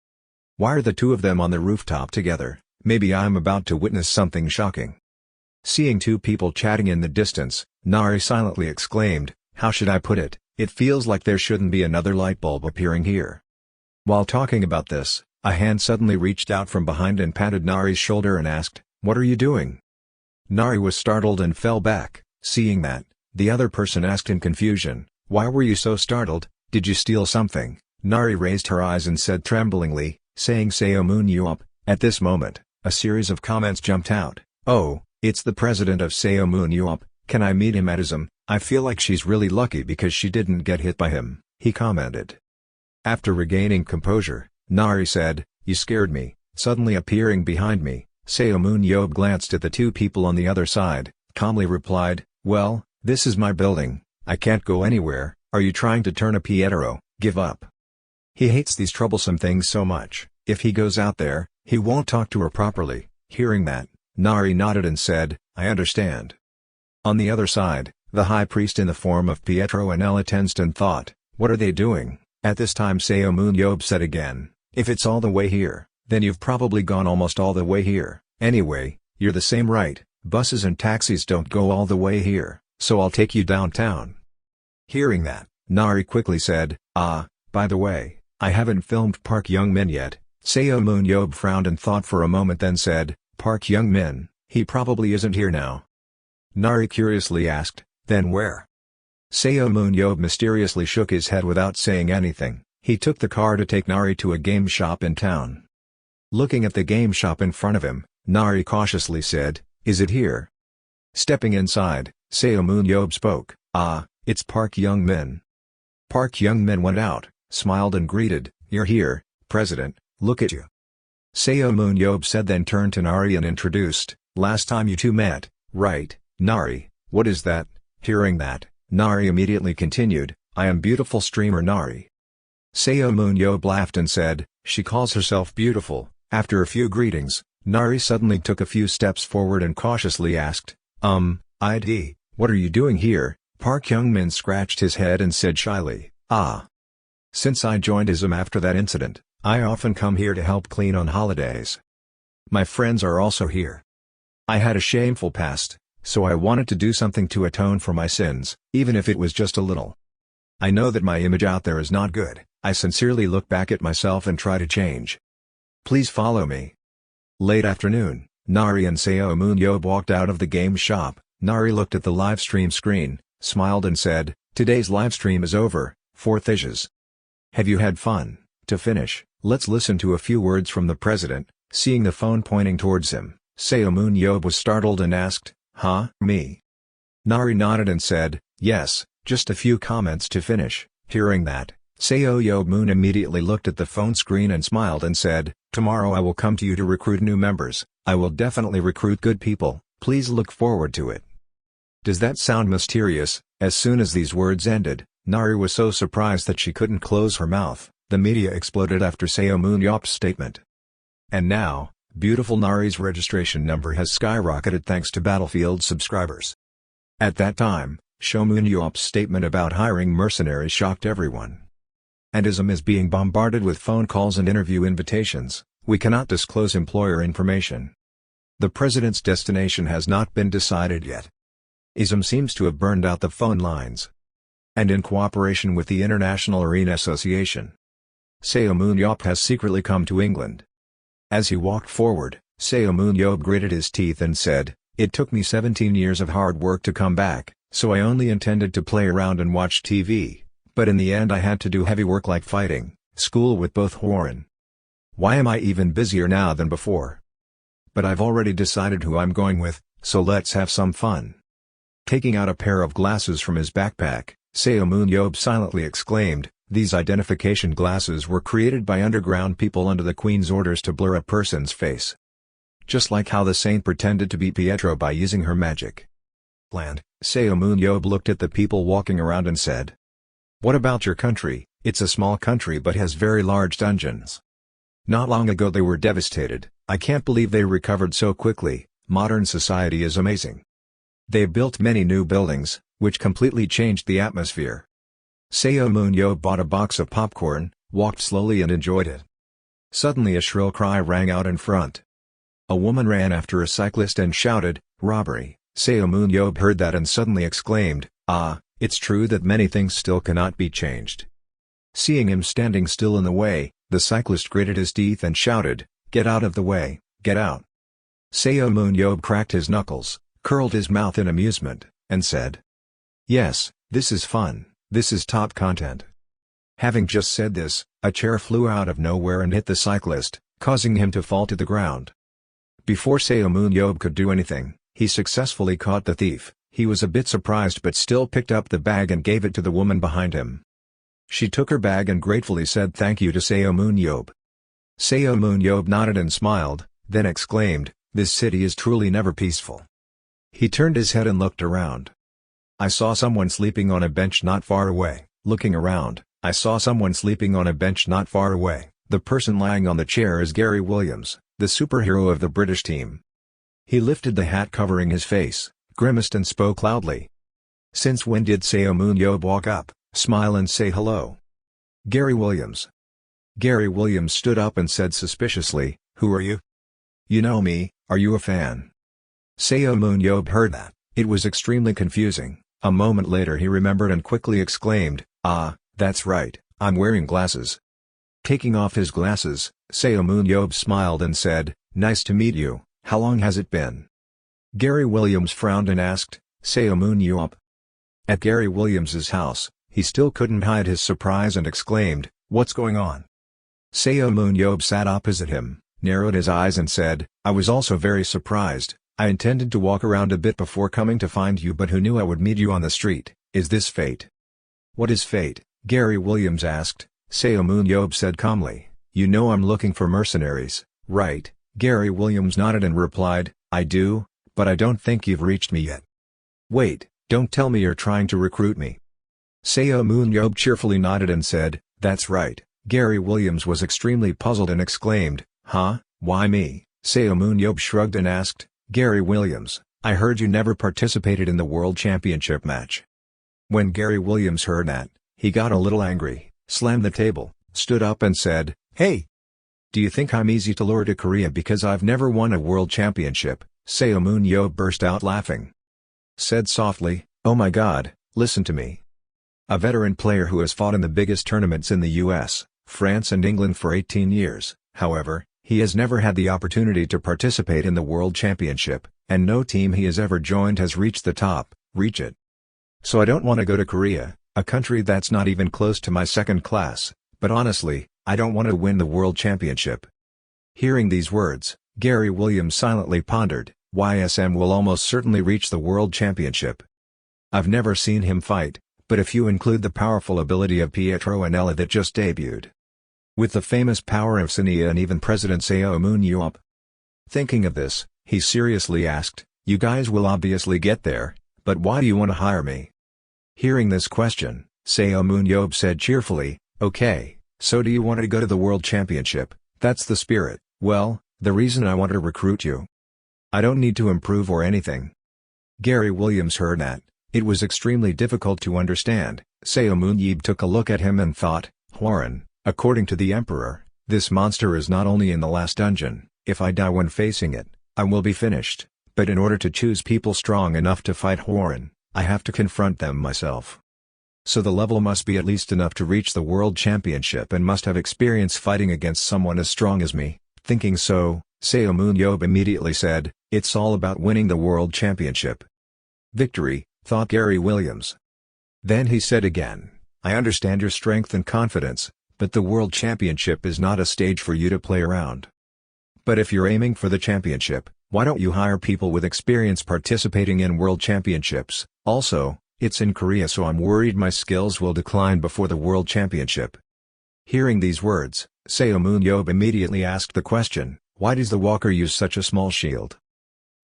Why are the two of them on the rooftop together? Maybe I'm about to witness something shocking." Seeing two people chatting in the distance, Nari silently exclaimed, "How should I put it, it feels like there shouldn't be another light bulb appearing here." While talking about this, a hand suddenly reached out from behind and patted Nari's shoulder and asked, "What are you doing?" Nari was startled and fell back. Seeing that, the other person asked in confusion, "Why were you so startled, did you steal something?" Nari raised her eyes and said tremblingly, saying Seomun Yob. At this moment, a series of comments jumped out. "Oh, it's the president of Seomun Yob, can I meet him at his I feel like she's really lucky because she didn't get hit by him," he commented. After regaining composure, Nari said, "You scared me." Suddenly appearing behind me, Seomun Yob glanced at the two people on the other side, calmly replied, "Well, this is my building, I can't go anywhere. Are you trying to turn a Pietro? Give up. He hates these troublesome things so much, if he goes out there, he won't talk to her properly." Hearing that, Nari nodded and said, "I understand." On the other side, the high priest in the form of Pietro and Ella tensed and thought, what are they doing? At this time Seomun Yob said again, "If it's all the way here, then you've probably gone almost all the way here. Anyway, you're the same right, buses and taxis don't go all the way here, so I'll take you downtown." Hearing that, Nari quickly said, "By the way, I haven't filmed Park Young-min yet." Seomun Yob frowned and thought for a moment then said, "Park Young-min, he probably isn't here now." Nari curiously asked, "Then where?" Seomun Yob mysteriously shook his head without saying anything. He took the car to take Nari to a game shop in town. Looking at the game shop in front of him, Nari cautiously said, "Is it here?" Stepping inside, Seomun Yob spoke, It's Park Young-min." Park Young-min went out, smiled and greeted, "You're here, President, look at you." Seomun Yob said then turned to Nari and introduced, "Last time you two met, right, Nari, what is that?" Hearing that, Nari immediately continued, "I am beautiful streamer Nari." Seomun Yob laughed and said, "She calls herself beautiful." After a few greetings, Nari suddenly took a few steps forward and cautiously asked, "ID, what are you doing here?" Park Young-min scratched his head and said shyly, Since I joined ISM after that incident, I often come here to help clean on holidays. My friends are also here. I had a shameful past, so I wanted to do something to atone for my sins, even if it was just a little. I know that my image out there is not good, I sincerely look back at myself and try to change. Please follow me." Late afternoon, Nari and Seomun Yob walked out of the game shop. Nari looked at the livestream screen, smiled and said, "Today's livestream is over, 4th issues. Have you had fun?" To finish, let's listen to a few words from the president. Seeing the phone pointing towards him, Seomun Yob was startled and asked, Me?" Nari nodded and said, "Yes, just a few comments to finish." Hearing that, Seomun immediately looked at the phone screen and smiled and said, "Tomorrow I will come to you to recruit new members. I will definitely recruit good people, please look forward to it." Does that sound mysterious? As soon as these words ended, Nari was so surprised that she couldn't close her mouth. The media exploded after Seomun Yob's statement. And now, beautiful Nari's registration number has skyrocketed thanks to Battlefield subscribers. At that time, Seomun Yob's statement about hiring mercenaries shocked everyone. And ISM is being bombarded with phone calls and interview invitations. We cannot disclose employer information. The president's destination has not been decided yet. ISM seems to have burned out the phone lines. And in cooperation with the International Arena Association, Seomun Yob has secretly come to England. As he walked forward, Seomun Yob gritted his teeth and said, "It took me 17 years of hard work to come back, so I only intended to play around and watch TV, but in the end I had to do heavy work like fighting, school with both Warren. Why am I even busier now than before? But I've already decided who I'm going with, so let's have some fun." Taking out a pair of glasses from his backpack, Seomun Yob silently exclaimed, "These identification glasses were created by underground people under the Queen's orders to blur a person's face. Just like how the saint pretended to be Pietro by using her magic." Seomun Yob looked at the people walking around and said, "What about your country? It's a small country but has very large dungeons. Not long ago they were devastated. I can't believe they recovered so quickly. Modern society is amazing. They built many new buildings, which completely changed the atmosphere." Seomun Yob bought a box of popcorn, walked slowly and enjoyed it. Suddenly a shrill cry rang out in front. A woman ran after a cyclist and shouted, "Robbery!" Seomun Yob heard that and suddenly exclaimed, It's true that many things still cannot be changed." Seeing him standing still in the way, the cyclist gritted his teeth and shouted, "Get out of the way, get out." Seomun Yob cracked his knuckles, curled his mouth in amusement, and said, "Yes, this is fun, this is top content." Having just said this, a chair flew out of nowhere and hit the cyclist, causing him to fall to the ground. Before Seomun Yob could do anything, he successfully caught the thief. He was a bit surprised but still picked up the bag and gave it to the woman behind him. She took her bag and gratefully said thank you to Seomun Yob. Seomun Yob nodded and smiled, then exclaimed, "This city is truly never peaceful." He turned his head and looked around. "I saw someone sleeping on a bench not far away." Looking around, "I saw someone sleeping on a bench not far away. The person lying on the chair is Gary Williams, the superhero of the British team." He lifted the hat covering his face, grimaced and spoke loudly. "Since when did Seomun Yob walk up, smile and say hello?" "Gary Williams." Gary Williams stood up and said suspiciously, "Who are you?" "You know me, are you a fan?" Seomun Yob heard that. It was extremely confusing. A moment later he remembered and quickly exclaimed, "Ah, that's right, I'm wearing glasses." Taking off his glasses, Seomun Yob smiled and said, "Nice to meet you, how long has it been?" Gary Williams frowned and asked, "Seomun Yob?" At Gary Williams's house, he still couldn't hide his surprise and exclaimed, "What's going on?" Seomun Yob sat opposite him, narrowed his eyes and said, "I was also very surprised. I intended to walk around a bit before coming to find you, but who knew I would meet you on the street? Is this fate?" "What is fate?" Gary Williams asked. Seomun Yob said calmly, "You know I'm looking for mercenaries, right?" Gary Williams nodded and replied, "I do, but I don't think you've reached me yet." "Wait, don't tell me you're trying to recruit me." Seomun Yob cheerfully nodded and said, "That's right." Gary Williams was extremely puzzled and exclaimed, "Huh, why me?" Seomun Yob shrugged and asked, "Gary Williams, I heard you never participated in the World Championship match." When Gary Williams heard that, he got a little angry, slammed the table, stood up and said, "Hey! Do you think I'm easy to lure to Korea because I've never won a World Championship?" Seomun Yob burst out laughing. Said softly, "Oh my god, listen to me. A veteran player who has fought in the biggest tournaments in the US, France and England for 18 years, however, he has never had the opportunity to participate in the World Championship, and no team he has ever joined has reached the top, reach it. So I don't want to go to Korea, a country that's not even close to my second class, but honestly, I don't want to win the World Championship." Hearing these words, Gary Williams silently pondered, YSM will almost certainly reach the World Championship. I've never seen him fight, but if you include the powerful ability of Pietro Anelli that just debuted, with the famous power of Sania and even President Seomun Yob. Thinking of this, he seriously asked, "You guys will obviously get there, but why do you want to hire me?" Hearing this question, Seomun Yob said cheerfully, "Okay, so do you want to go to the World Championship? That's the spirit. Well, the reason I want to recruit you. I don't need to improve or anything." Gary Williams heard that. It was extremely difficult to understand. Seomun Yob took a look at him and thought, "Hworin, according to the Emperor, this monster is not only in the last dungeon. If I die when facing it, I will be finished, but in order to choose people strong enough to fight Hworin, I have to confront them myself. So the level must be at least enough to reach the World Championship and must have experience fighting against someone as strong as me." Thinking so, Seomun Yob immediately said, "It's all about winning the World Championship." "Victory," thought Gary Williams. Then he said again, "I understand your strength and confidence, but the World Championship is not a stage for you to play around. But if you're aiming for the championship, why don't you hire people with experience participating in World Championships? Also, it's in Korea, so I'm worried my skills will decline before the World Championship." Hearing these words, Seomun Yob immediately asked the question, "Why does the Walker use such a small shield?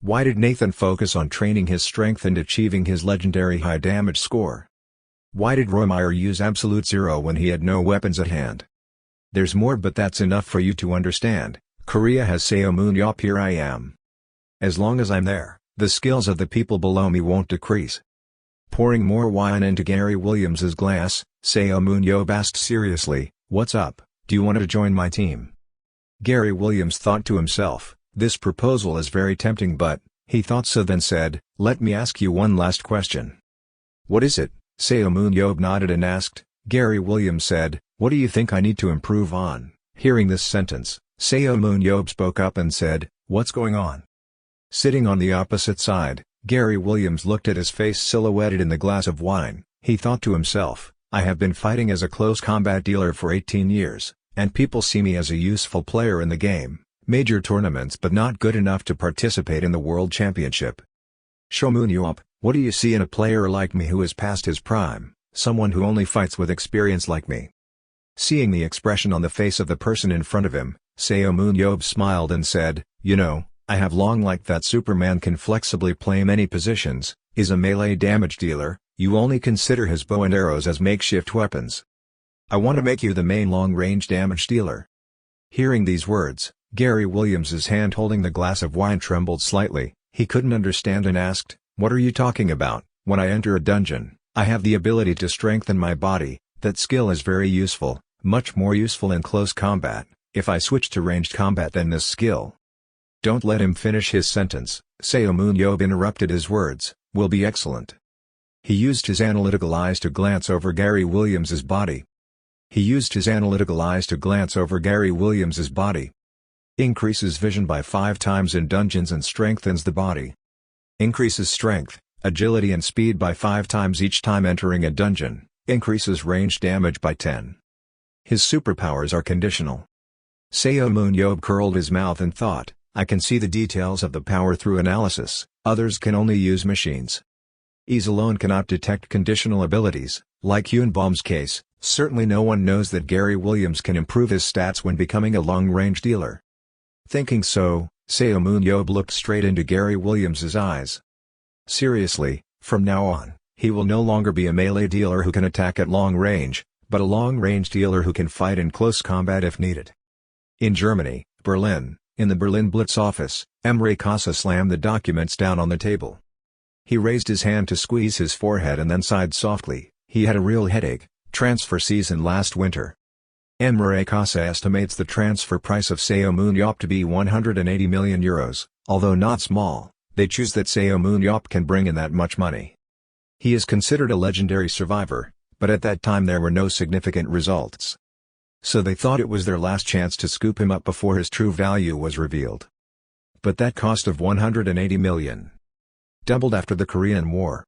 Why did Nathan focus on training his strength and achieving his legendary high damage score? Why did Roymeyer use Absolute Zero when he had no weapons at hand? There's more, but that's enough for you to understand. Korea has Seomun Yob. Here I am. As long as I'm there, the skills of the people below me won't decrease." Pouring more wine into Gary Williams's glass, Seomun Yob asked seriously, "What's up, do you want to join my team?" Gary Williams thought to himself, this proposal is very tempting, but, he thought so then said, "Let me ask you one last question." "What is it?" Seomun Yob nodded and asked. Gary Williams said, "What do you think I need to improve on?" Hearing this sentence, Seomun Yob spoke up and said, "What's going on?" Sitting on the opposite side, Gary Williams looked at his face silhouetted in the glass of wine. He thought to himself, I have been fighting as a close combat dealer for 18 years, and people see me as a useful player in the game, major tournaments but not good enough to participate in the World Championship. Seomun Yob, what do you see in a player like me who is past his prime, someone who only fights with experience like me? Seeing the expression on the face of the person in front of him, Seomun Yob smiled and said, "You know, I have long liked that Superman can flexibly play many positions, is a melee damage dealer, you only consider his bow and arrows as makeshift weapons. I want to make you the main long-range damage dealer." Hearing these words, Gary Williams's hand holding the glass of wine trembled slightly. He couldn't understand and asked, "What are you talking about?" "When I enter a dungeon, I have the ability to strengthen my body. That skill is very useful, much more useful in close combat. If I switch to ranged combat then this skill—" Don't let him finish his sentence, Seomun Yob interrupted his words, "will be excellent." He used his analytical eyes to glance over Gary Williams's body. Increases vision by 5 times in dungeons and strengthens the body. Increases strength, agility and speed by 5 times each time entering a dungeon. Increases range damage by 10. His superpowers are conditional. Seomun Yob curled his mouth and thought, I can see the details of the power through analysis, others can only use machines. Eyes alone cannot detect conditional abilities, like Yunbaum's case, certainly no one knows that Gary Williams can improve his stats when becoming a long-range dealer. Thinking so, Seomun Yob looked straight into Gary Williams's eyes. Seriously, from now on, he will no longer be a melee dealer who can attack at long range, but a long-range dealer who can fight in close combat if needed. In Germany, Berlin, in the Berlin Blitz office, Emre Kasa slammed the documents down on the table. He raised his hand to squeeze his forehead and then sighed softly. He had a real headache. Transfer season last winter. Emre Kasa estimates the transfer price of Seomun Yob to be 180 million euros, although not small. They choose that Seomun Yob can bring in that much money. He is considered a legendary survivor, but at that time there were no significant results. So they thought it was their last chance to scoop him up before his true value was revealed. But that cost of 180 million doubled after the Korean War.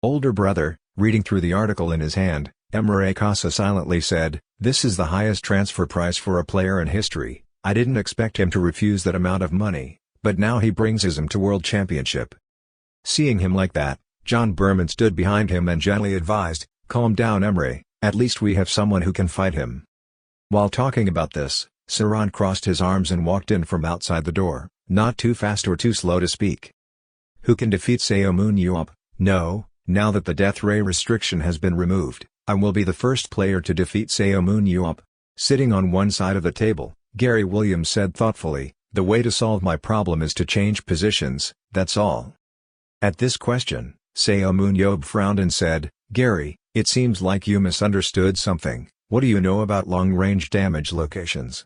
Older brother, reading through the article in his hand, Emre Kasa silently said, "This is the highest transfer price for a player in history. I didn't expect him to refuse that amount of money, but now he brings him to World Championship." Seeing him like that, John Berman stood behind him and gently advised, "Calm down Emre, at least we have someone who can fight him." While talking about this, Saran crossed his arms and walked in from outside the door, not too fast or too slow to speak. "Who can defeat Seomun Yob? No, now that the death ray restriction has been removed, I will be the first player to defeat Seomun Yob." Sitting on one side of the table, Gary Williams said thoughtfully, "The way to solve my problem is to change positions, that's all." At this question, Seomun Yob frowned and said, "Gary, it seems like you misunderstood something. What do you know about long-range damage locations?"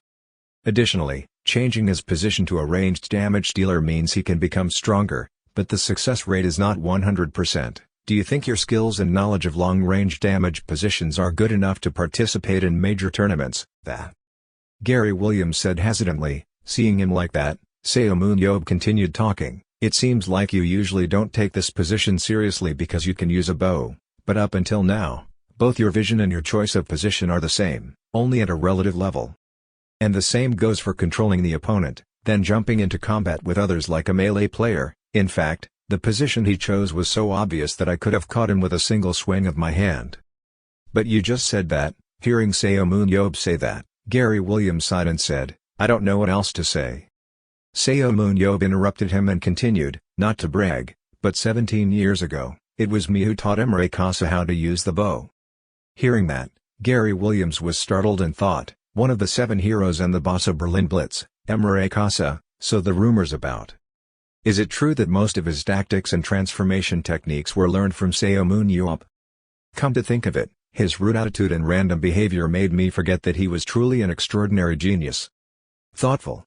Additionally, changing his position to a ranged damage dealer means he can become stronger, but the success rate is not 100%. Do you think your skills and knowledge of long-range damage positions are good enough to participate in major tournaments? That Gary Williams said hesitantly. Seeing him like that, Seomun Yob continued talking, "It seems like you usually don't take this position seriously because you can use a bow, but up until now, both your vision and your choice of position are the same, only at a relative level. And the same goes for controlling the opponent, then jumping into combat with others like a melee player. In fact, the position he chose was so obvious that I could have caught him with a single swing of my hand." "But you just said that." Hearing Seomun Yob say that, Gary Williams sighed and said, "I don't know what else to say." Seomun Yob interrupted him and continued, "Not to brag, but 17 years ago, it was me who taught Emre Kasa how to use the bow." Hearing that, Gary Williams was startled and thought, one of the 7 heroes and the boss of Berlin Blitz, Emre Kasa, so the rumors about. Is it true that most of his tactics and transformation techniques were learned from Seomun Yob? Come to think of it, his rude attitude and random behavior made me forget that he was truly an extraordinary genius. Thoughtful.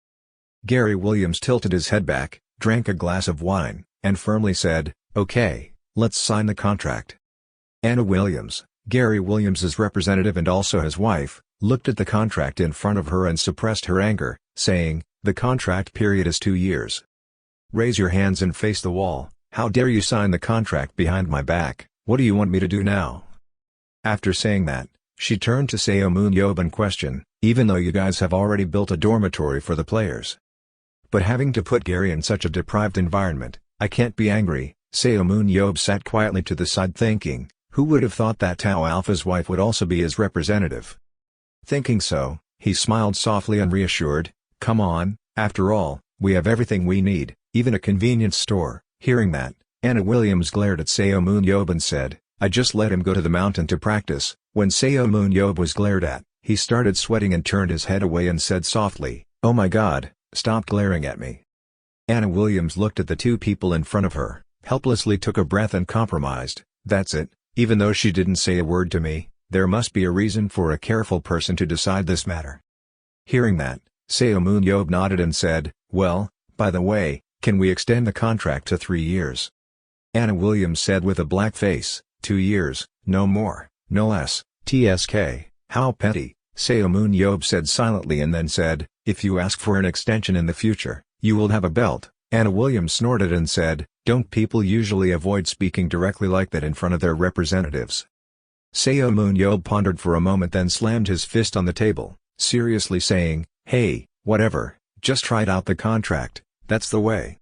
Gary Williams tilted his head back, drank a glass of wine, and firmly said, "Okay, let's sign the contract." Anna Williams, Gary Williams's representative and also his wife, looked at the contract in front of her and suppressed her anger, saying, "The contract period is 2 years. Raise your hands and face the wall. How dare you sign the contract behind my back? What do you want me to do now?" After saying that, she turned to Seomun Yob and questioned, even though you guys have already built a dormitory for the players. But having to put Gary in such a deprived environment, I can't be angry. Seomun Yob sat quietly to the side thinking, who would have thought that Tau Alpha's wife would also be his representative? Thinking so, he smiled softly and reassured, come on, after all, we have everything we need, even a convenience store. Hearing that, Anna Williams glared at Seomun Yob and said, I just let him go to the mountain to practice. When Seomun Yob was glared at, he started sweating and turned his head away and said softly, oh my god, stop glaring at me. Anna Williams looked at the two people in front of her, helplessly took a breath and compromised, that's it, even though she didn't say a word to me, there must be a reason for a careful person to decide this matter. Hearing that, Seomun Yob nodded and said, well, by the way, can we extend the contract to 3 years? Anna Williams said with a black face, 2 years, no more, no less, TSK, how petty. Seomun Yob said silently and then said, if you ask for an extension in the future, you will have a belt. Anna Williams snorted and said, don't people usually avoid speaking directly like that in front of their representatives? Seomun Yob pondered for a moment then slammed his fist on the table, seriously saying, hey, whatever, just write out the contract, that's the way.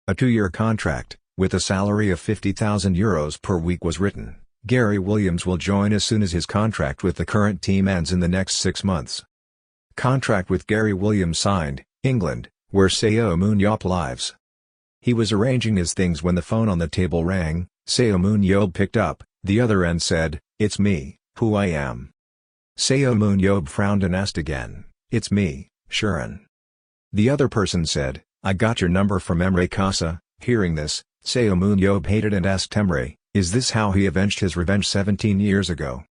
A 2-year contract, with a salary of €50,000 per week was written. Gary Williams will join as soon as his contract with the current team ends in the next 6 months. Contract with Gary Williams signed, England, where Seomun Yob lives. He was arranging his things when the phone on the table rang. Seomun Yob picked up, the other end said, it's me, who I am. Seomun Yob frowned and asked again, it's me, Sharon. The other person said, I got your number from Emre Casa. Hearing this, Seomun Yob hated and asked Emre, is this how he avenged his revenge 17 years ago?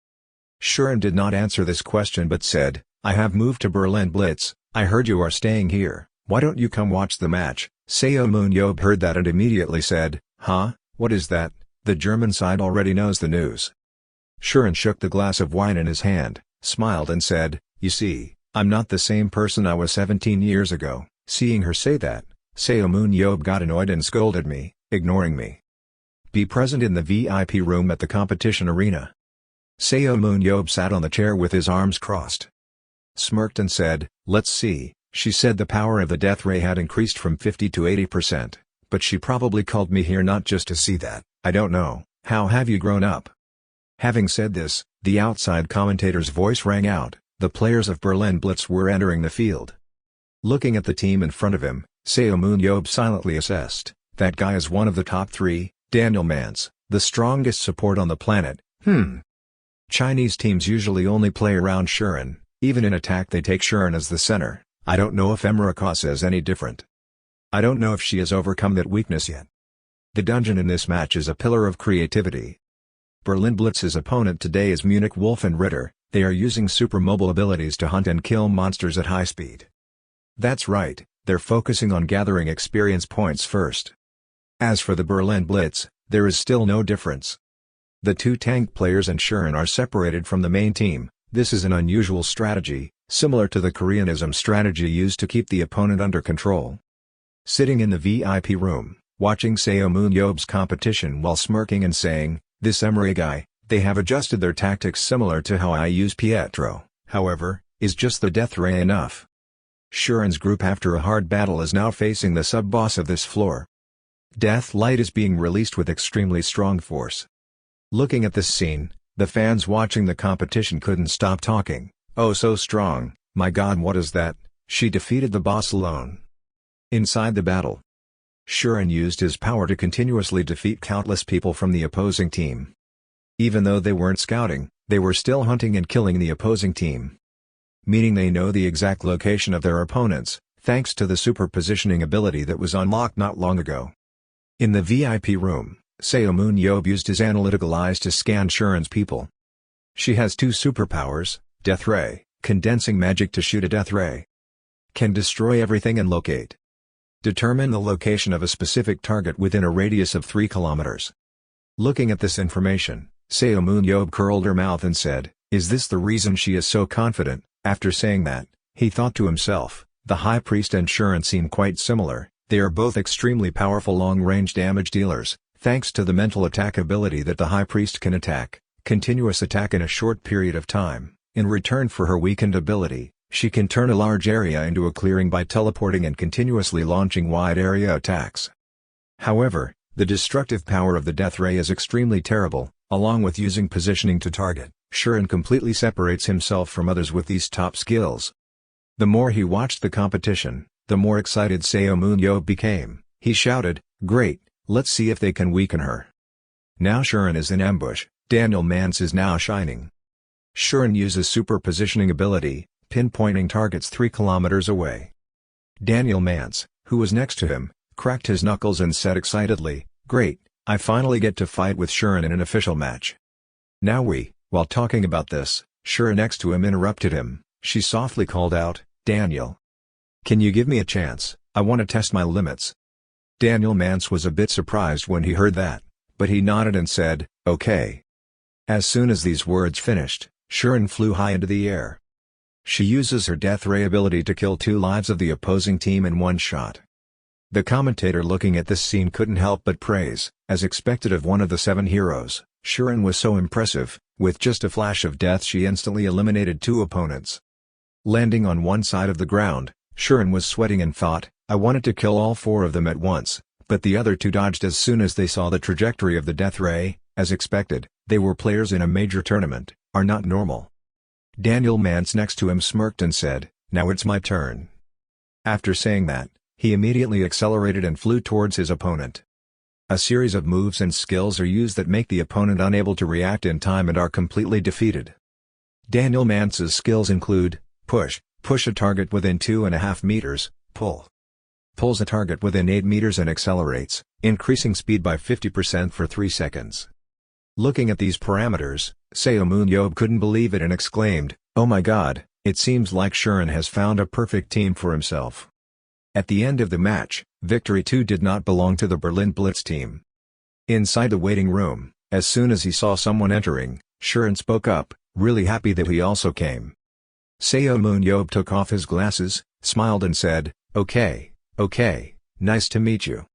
Sharon did not answer this question but said, I have moved to Berlin Blitz, I heard you are staying here, why don't you come watch the match? Seomun Yob heard that and immediately said, huh, what is that? The German side already knows the news. Sharon shook the glass of wine in his hand, smiled and said, you see, I'm not the same person I was 17 years ago. Seeing her say that, Seomun Yob got annoyed and scolded me, ignoring me. Be present in the VIP room at the competition arena. Seomun Yob sat on the chair with his arms crossed. Smirked and said, let's see, she said the power of the death ray had increased from 50 to 80%, but she probably called me here not just to see that, I don't know, how have you grown up? Having said this, the outside commentator's voice rang out, the players of Berlin Blitz were entering the field. Looking at the team in front of him, Seomun Yob silently assessed, that guy is one of the top 3, Daniel Mance, the strongest support on the planet, Chinese teams usually only play around Sharon, even in attack they take Sharon as the center. I don't know if Emre is any different. I don't know if she has overcome that weakness yet. The dungeon in this match is a pillar of creativity. Berlin Blitz's opponent today is Munich Wolf and Ritter, they are using super mobile abilities to hunt and kill monsters at high speed. That's right, they're focusing on gathering experience points first. As for the Berlin Blitz, there is still no difference. The 2 tank players and Sharon are separated from the main team. This is an unusual strategy, similar to the Koreanism strategy used to keep the opponent under control. Sitting in the VIP room, watching Seomun Yob's competition while smirking and saying, this Emre guy, they have adjusted their tactics similar to how I use Pietro, however, is just the death ray enough? Sharon's group after a hard battle is now facing the sub-boss of this floor. Death Light is being released with extremely strong force. Looking at this scene, the fans watching the competition couldn't stop talking, oh so strong, my god what is that, she defeated the boss alone. Inside the battle, Sharon used his power to continuously defeat countless people from the opposing team. Even though they weren't scouting, they were still hunting and killing the opposing team. Meaning they know the exact location of their opponents, thanks to the super positioning ability that was unlocked not long ago. In the VIP room, Seomun Yob used his analytical eyes to scan Sharon's people. She has 2 superpowers, Death Ray, condensing magic to shoot a death ray. Can destroy everything and locate. Determine the location of a specific target within a radius of 3 kilometers. Looking at this information, Seomun Yob curled her mouth and said, is this the reason she is so confident? After saying that, he thought to himself, the High Priest and Sharon seem quite similar, they are both extremely powerful long-range damage dealers, thanks to the mental attack ability that the High Priest can attack, continuous attack in a short period of time. In return for her weakened ability, she can turn a large area into a clearing by teleporting and continuously launching wide area attacks. However, the destructive power of the death ray is extremely terrible. Along with using positioning to target, Shuren completely separates himself from others with these top skills. The more he watched the competition, the more excited Seomun Yob became. He shouted, "Great, let's see if they can weaken her." Now Shuren is in ambush. Daniel Mance is now shining. Shuren uses super positioning ability, pinpointing targets 3 kilometers away. Daniel Mance, who was next to him, cracked his knuckles and said excitedly, "Great, I finally get to fight with Shuren in an official match." Now while talking about this, Shuren next to him interrupted him. She softly called out, "Daniel, can you give me a chance? I want to test my limits." Daniel Mance was a bit surprised when he heard that, but he nodded and said, "Okay." As soon as these words finished, Shuren flew high into the air. She uses her death ray ability to kill 2 lives of the opposing team in one shot. The commentator looking at this scene couldn't help but praise, as expected of one of the 7 heroes, Shuren was so impressive. With just a flash of death she instantly eliminated 2 opponents. Landing on one side of the ground, Shuren was sweating and thought, "I wanted to kill all 4 of them at once," but the other 2 dodged as soon as they saw the trajectory of the death ray. As expected, they were players in a major tournament, are not normal. Daniel Mance next to him smirked and said, "Now it's my turn." After saying that, he immediately accelerated and flew towards his opponent. A series of moves and skills are used that make the opponent unable to react in time and are completely defeated. Daniel Mance's skills include, push a target within 2.5 meters, pulls a target within 8 meters and accelerates, increasing speed by 50% for 3 seconds. Looking at these parameters, Seomun Yob couldn't believe it and exclaimed, "Oh my god, it seems like Shuren has found a perfect team for himself." At the end of the match, Victory 2 did not belong to the Berlin Blitz team. Inside the waiting room, as soon as he saw someone entering, Shuren spoke up, really happy that he also came. Seomun Yob took off his glasses, smiled and said, Okay, nice to meet you."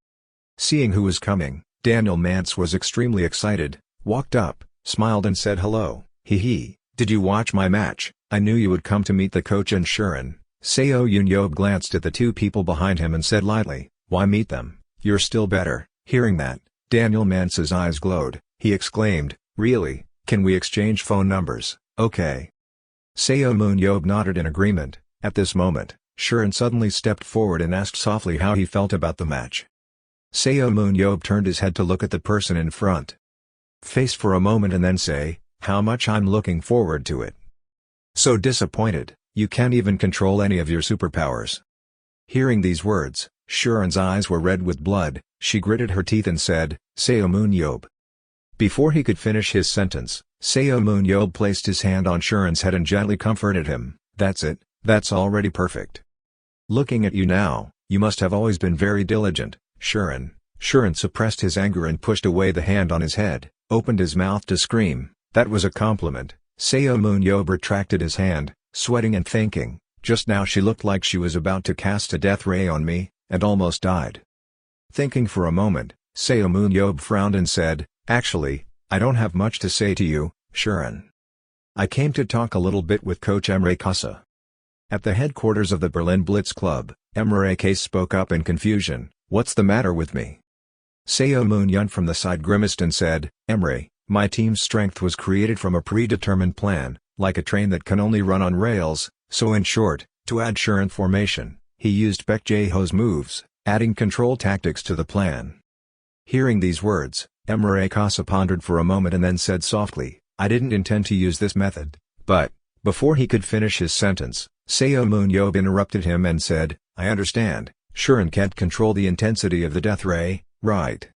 Seeing who was coming, Daniel Mance was extremely excited, walked up, smiled and said hello. "Hee, did you watch my match? I knew you would come to meet the coach and Shuren." Seomun Yob glanced at the 2 people behind him and said lightly, "Why meet them? You're still better." Hearing that, Daniel Mance's eyes glowed. He exclaimed, "Really? Can we exchange phone numbers?" "Okay." Seomun Yob nodded in agreement. At this moment, Shuren suddenly stepped forward and asked softly how he felt about the match. Seomun Yob turned his head to look at the person in front face for a moment and then say, "How much I'm looking forward to it. So disappointed, you can't even control any of your superpowers." Hearing these words, Shuren's eyes were red with blood. She gritted her teeth and said, "Seomun Yob." Before he could finish his sentence, Seomun Yob placed his hand on Shuren's head and gently comforted him. "That's it, that's already perfect. Looking at you now, you must have always been very diligent, Shuren." Shuren suppressed his anger and pushed away the hand on his head, opened his mouth to scream. That was a compliment. Seomun Yob retracted his hand, sweating and thinking, just now she looked like she was about to cast a death ray on me, and almost died. Thinking for a moment, Seomun Yob frowned and said, "Actually, I don't have much to say to you, Shuren. I came to talk a little bit with Coach Emre Kasa." At the headquarters of the Berlin Blitz Club, Emre Kasa spoke up in confusion, "What's the matter with me?" Seomun Yob from the side grimaced and said, "Emre, my team's strength was created from a predetermined plan, like a train that can only run on rails, so in short, to add Shuren formation, he used Baek Jae-ho's moves, adding control tactics to the plan." Hearing these words, Emre Kasa pondered for a moment and then said softly, "I didn't intend to use this method, but..." Before he could finish his sentence, Seomun Yob interrupted him and said, "I understand, Shuren can't control the intensity of the death ray, right?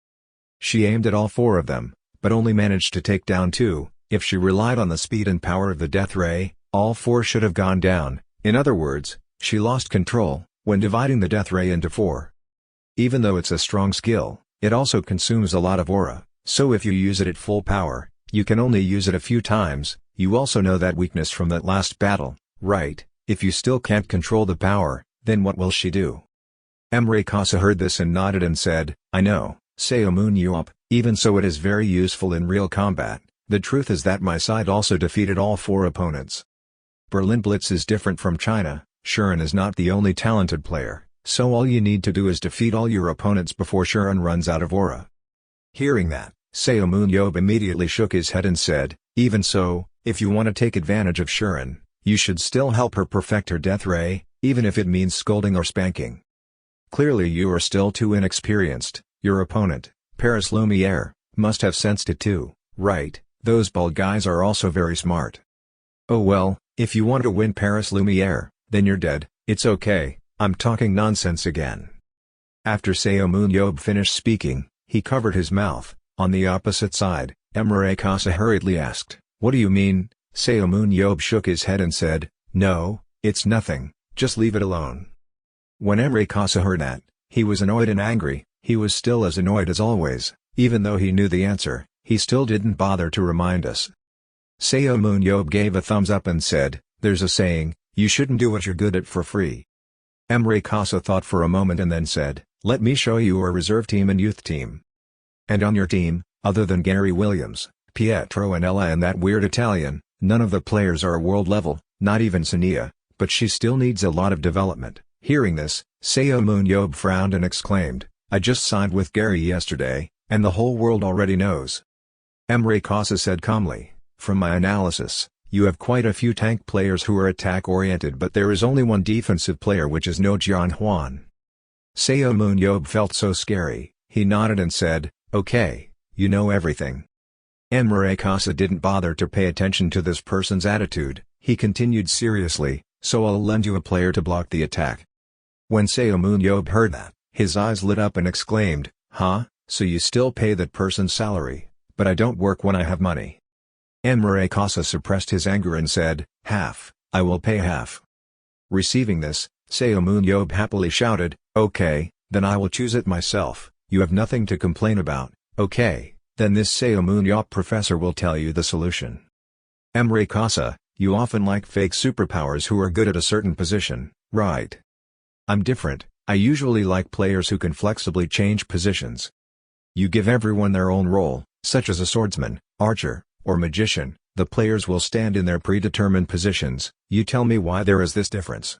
She aimed at all 4 of them, but only managed to take down 2. If she relied on the speed and power of the death ray, all 4 should have gone down. In other words, she lost control when dividing the death ray into 4. Even though it's a strong skill, it also consumes a lot of aura, so if you use it at full power, you can only use it a few times. You also know that weakness from that last battle, right? If you still can't control the power, then what will she do?" Emre Kasa heard this and nodded and said, "I know, Seomun Yob, even so it is very useful in real combat, The truth is that my side also defeated all 4 opponents. Berlin Blitz is different from China. Shuren is not the only talented player, so all you need to do is defeat all your opponents before Shuren runs out of aura. Hearing that, Seomun Yob immediately shook his head and said, even so, if you want to take advantage of Shuren, you should still help her perfect her death ray, even if it means scolding or spanking. Clearly you are still too inexperienced. Your opponent, Paris Lumiere, must have sensed it too, right? Those bald guys are also very smart. Oh well, if you want to win Paris Lumiere, then you're dead. It's okay, I'm talking nonsense again. After Seomun Yob finished speaking, he covered his mouth. On the opposite side, Emre Kasa hurriedly asked, what do you mean? Seomun Yob shook his head and said, no, it's nothing, just leave it alone. When Emre Kasa heard that, he was annoyed and angry. He was still as annoyed as always. Even though he knew the answer, he still didn't bother to remind us. Seomun Yob gave a thumbs up and said, there's a saying, you shouldn't do what you're good at for free. Emre Kasa thought for a moment and then said, let me show you our reserve team and youth team. And on your team, other than Gary Williams, Pietro and Ella and that weird Italian, none of the players are world level, not even Sania, but she still needs a lot of development. Hearing this, Seomun Yob frowned and exclaimed, I just signed with Gary yesterday, and the whole world already knows. Emre Kasa said calmly, from my analysis, you have quite a few tank players who are attack-oriented but there is only one defensive player which is No Jian Huan. Seomun Yob felt so scary, he nodded and said, okay, you know everything. Emre Kasa didn't bother to pay attention to this person's attitude, he continued seriously, so I'll lend you a player to block the attack. When Seomun Yob heard that, his eyes lit up and exclaimed, huh, so you still pay that person's salary, but I don't work when I have money. Emre Kasa suppressed his anger and said, half, I will pay half. Receiving this, Seomun Yob happily shouted, okay, then I will choose it myself, you have nothing to complain about, okay, then this Seomun Yob professor will tell you the solution. Emre Kasa, you often like fake superpowers who are good at a certain position, right? I'm different. I usually like players who can flexibly change positions. You give everyone their own role, such as a swordsman, archer, or magician, the players will stand in their predetermined positions. You tell me why there is this difference.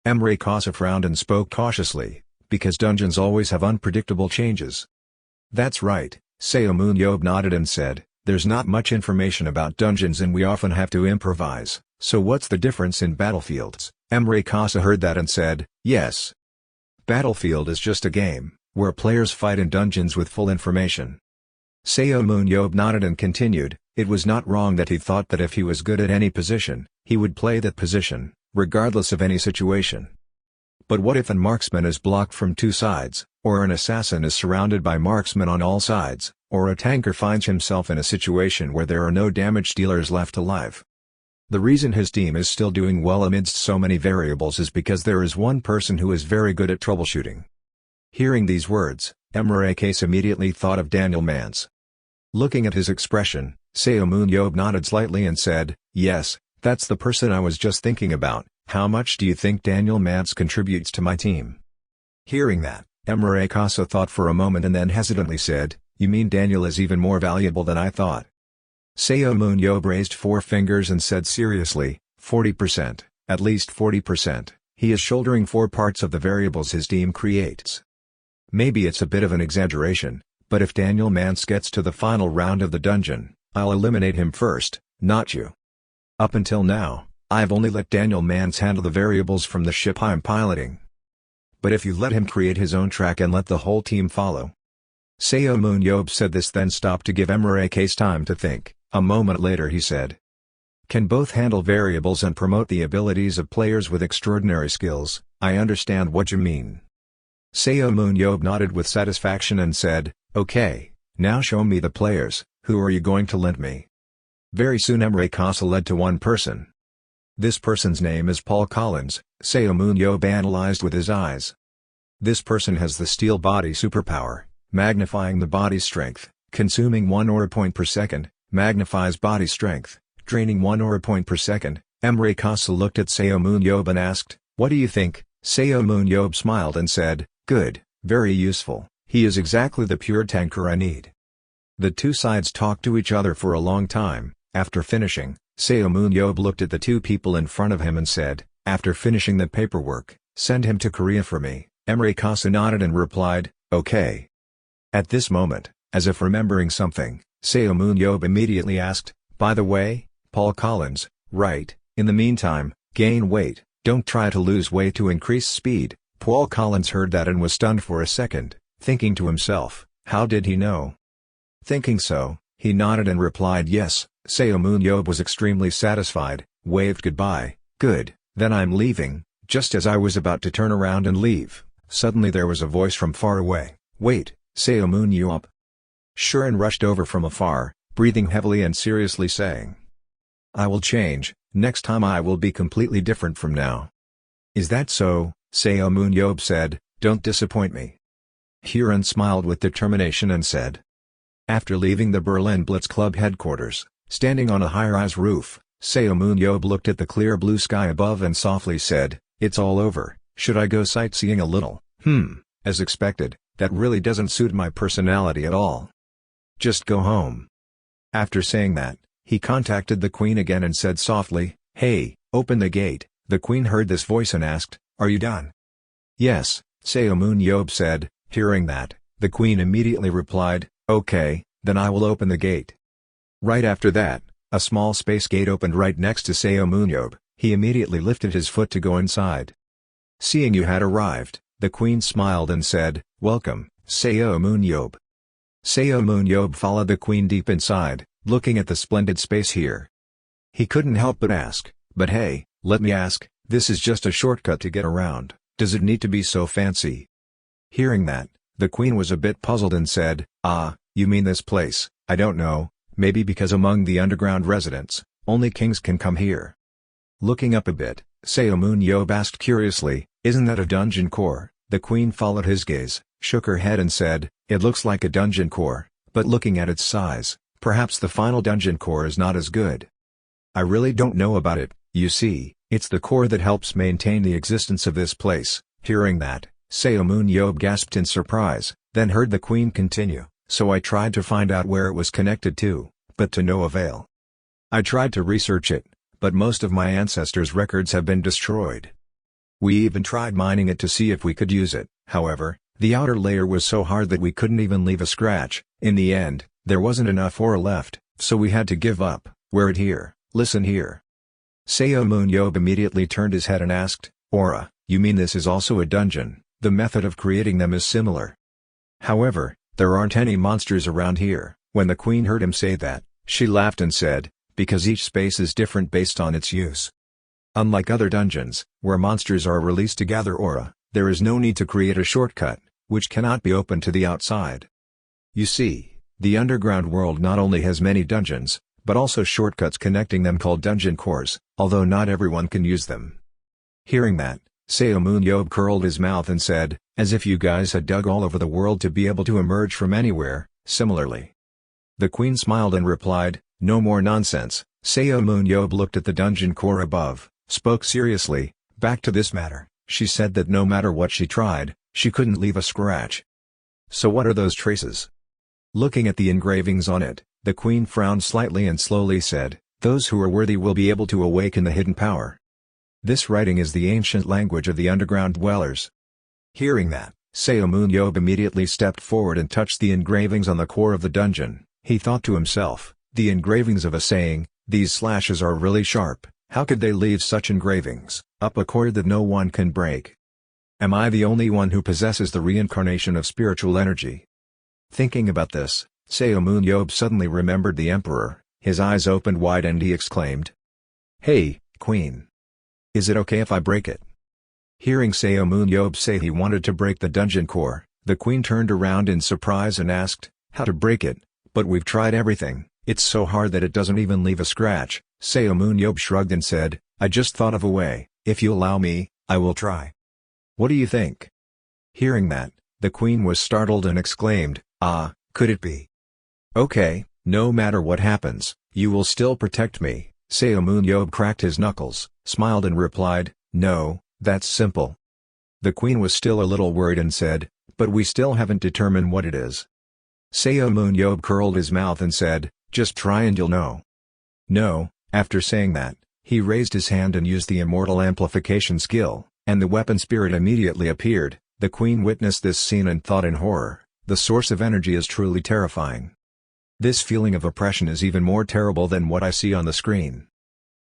Emre Kasa frowned and spoke cautiously, because dungeons always have unpredictable changes. That's right, Seomun Yob nodded and said, there's not much information about dungeons and we often have to improvise, so what's the difference in battlefields? Emre Kasa heard that and said, yes. Battlefield is just a game, where players fight in dungeons with full information. Seomun Yob nodded and continued, it was not wrong that he thought that if he was good at any position, he would play that position, regardless of any situation. But what if a marksman is blocked from 2 sides, or an assassin is surrounded by marksmen on all sides, or a tanker finds himself in a situation where there are no damage dealers left alive? The reason his team is still doing well amidst so many variables is because there is one person who is very good at troubleshooting. Hearing these words, Emre Kasa immediately thought of Daniel Mance. Looking at his expression, Seomun Yob nodded slightly and said, yes, that's the person I was just thinking about. How much do you think Daniel Mance contributes to my team? Hearing that, Emre Kasa thought for a moment and then hesitantly said, you mean Daniel is even more valuable than I thought? Seomun Yob raised 4 fingers and said seriously, 40%, at least 40%, he is shouldering 4 parts of the variables his team creates. Maybe it's a bit of an exaggeration, but if Daniel Mance gets to the final round of the dungeon, I'll eliminate him first, not you. Up until now, I've only let Daniel Mance handle the variables from the ship I'm piloting. But if you let him create his own track and let the whole team follow. Seomun Yob said this then stopped to give Emre Kasa time to think. A moment later he said, can both handle variables and promote the abilities of players with extraordinary skills. I understand what you mean. Seomun Yob nodded with satisfaction and said, okay, now show me the players, who are you going to lend me? Very soon Emre Kasa led to one person. This person's name is Paul Collins, Seomun Yob analyzed with his eyes. This person has the steel body superpower, magnifying the body strength, consuming 1 aura point per second, magnifies body strength, draining 1 aura point per second. Emre Kasa looked at Seomun Yob and asked, what do you think? Seomun Yob smiled and said, good, very useful, he is exactly the pure tanker I need. The two sides talked to each other for a long time. After finishing, Seomun Yob looked at the two people in front of him and said, "After finishing the paperwork, send him to Korea for me." Emre Kasa nodded and replied, "Okay." At this moment, as if remembering something, Seomun Yob immediately asked, "By the way, Paul Collins, right, in the meantime, gain weight, don't try to lose weight to increase speed." Paul Collins heard that and was stunned for a second, thinking to himself, how did he know? Thinking so, he nodded and replied yes. Seomun Yob was extremely satisfied, waved goodbye. "Good, then I'm leaving." Just as I was about to turn around and leave, suddenly there was a voice from far away. "Wait, Seomun Yob." Shuren rushed over from afar, breathing heavily and seriously saying, "I will change, next time I will be completely different from now." "Is that so?" Seomun Yob said, "Don't disappoint me." Shuren smiled with determination and said. After leaving the Berlin Blitz Club headquarters, standing on a high-rise roof, Seomun Yob looked at the clear blue sky above and softly said, "It's all over, should I go sightseeing a little?" As expected, that really doesn't suit my personality at all. Just go home." After saying that, he contacted the Queen again and said softly, "Hey, open the gate." The Queen heard this voice and asked, "Are you done?" "Yes," Seomun Yob said. Hearing that, the Queen immediately replied, "Okay, then I will open the gate." Right after that, a small space gate opened right next to Seomun Yob. He immediately lifted his foot to go inside. Seeing you had arrived, the Queen smiled and said, "Welcome, Seomun Yob." Seomun Yob followed the Queen deep inside, looking at the splendid space here. He couldn't help but ask, "But hey, let me ask, this is just a shortcut to get around, does it need to be so fancy?" Hearing that, the Queen was a bit puzzled and said, "Ah, you mean this place, I don't know, maybe because among the underground residents, only kings can come here." Looking up a bit, Seomun Yob asked curiously, "Isn't that a dungeon core?" The Queen followed his gaze, shook her head and said, "It looks like a dungeon core, but looking at its size, perhaps the final dungeon core is not as good. I really don't know about it, you see, it's the core that helps maintain the existence of this place." Hearing that, Seomun Yob gasped in surprise, then heard the Queen continue, "So I tried to find out where it was connected to, but to no avail. I tried to research it, but most of my ancestors' records have been destroyed. We even tried mining it to see if we could use it, however, the outer layer was so hard that we couldn't even leave a scratch. In the end, there wasn't enough ore left, so we had to give up." "Wear it here, listen here." Seomun Yob immediately turned his head and asked, "Aura, you mean this is also a dungeon? The method of creating them is similar. However, there aren't any monsters around here." When the Queen heard him say that, she laughed and said, "Because each space is different based on its use. Unlike other dungeons, where monsters are released to gather aura, there is no need to create a shortcut, which cannot be opened to the outside. You see, the underground world not only has many dungeons, but also shortcuts connecting them called dungeon cores, although not everyone can use them." Hearing that, Seomun Yob curled his mouth and said, "As if you guys had dug all over the world to be able to emerge from anywhere, similarly." The Queen smiled and replied, "No more nonsense." Seomun Yob looked at the dungeon core above, spoke seriously, "Back to this matter." She said that no matter what she tried, she couldn't leave a scratch. "So what are those traces?" Looking at the engravings on it, the Queen frowned slightly and slowly said, "Those who are worthy will be able to awaken the hidden power. This writing is the ancient language of the underground dwellers." Hearing that, Seomun Yob immediately stepped forward and touched the engravings on the core of the dungeon. He thought to himself, the engravings of a saying, "These slashes are really sharp, how could they leave such engravings up a cord that no one can break? Am I the only one who possesses the reincarnation of spiritual energy?" Thinking about this, Seomun Yob suddenly remembered the Emperor. His eyes opened wide and he exclaimed, "Hey, Queen! Is it okay if I break it?" Hearing Seomun Yob say he wanted to break the dungeon core, the Queen turned around in surprise and asked, "How to break it? But we've tried everything, it's so hard that it doesn't even leave a scratch." Seomun Yob shrugged and said, "I just thought of a way, if you allow me, I will try. What do you think?" Hearing that, the Queen was startled and exclaimed, "Ah, could it be? Okay, no matter what happens, you will still protect me." Seomun Yob cracked his knuckles, smiled and replied, "No, that's simple." The Queen was still a little worried and said, "But we still haven't determined what it is." Seomun Yob curled his mouth and said, "Just try and you'll know." No, after saying that, he raised his hand and used the immortal amplification skill, and the weapon spirit immediately appeared. The queen witnessed this scene and thought in horror, the source of energy is truly terrifying. This feeling of oppression is even more terrible than what I see on the screen.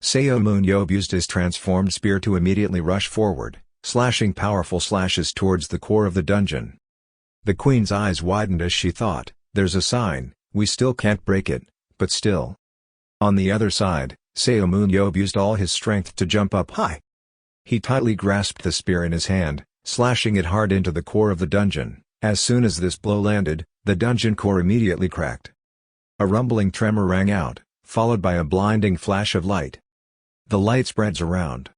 Seomun Yob used his transformed spear to immediately rush forward, slashing powerful slashes towards the core of the dungeon. The queen's eyes widened as she thought, there's a sign, we still can't break it, but still. On the other side, Seomun Yob used all his strength to jump up high. He tightly grasped the spear in his hand, slashing it hard into the core of the dungeon. As soon as this blow landed, the dungeon core immediately cracked. A rumbling tremor rang out, followed by a blinding flash of light. The light spreads around,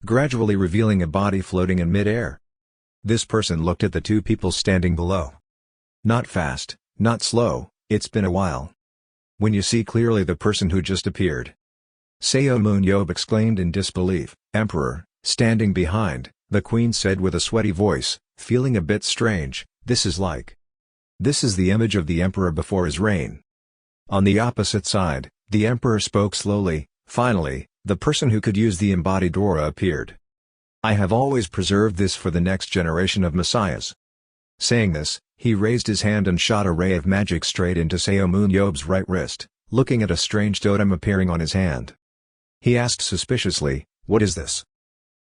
gradually revealing a body floating in mid-air. This person looked at the two people standing below. Not fast, not slow, it's been a while. When you see clearly the person who just appeared. Seomun Yob exclaimed in disbelief. Emperor, standing behind, the queen said with a sweaty voice, feeling a bit strange, this is the image of the emperor before his reign. On the opposite side, the emperor spoke slowly. Finally, the person who could use the embodied aura appeared. I have always preserved this for the next generation of messiahs. Saying this, he raised his hand and shot a ray of magic straight into Seomun Yob's right wrist, looking at a strange totem appearing on his hand. He asked suspiciously, what is this?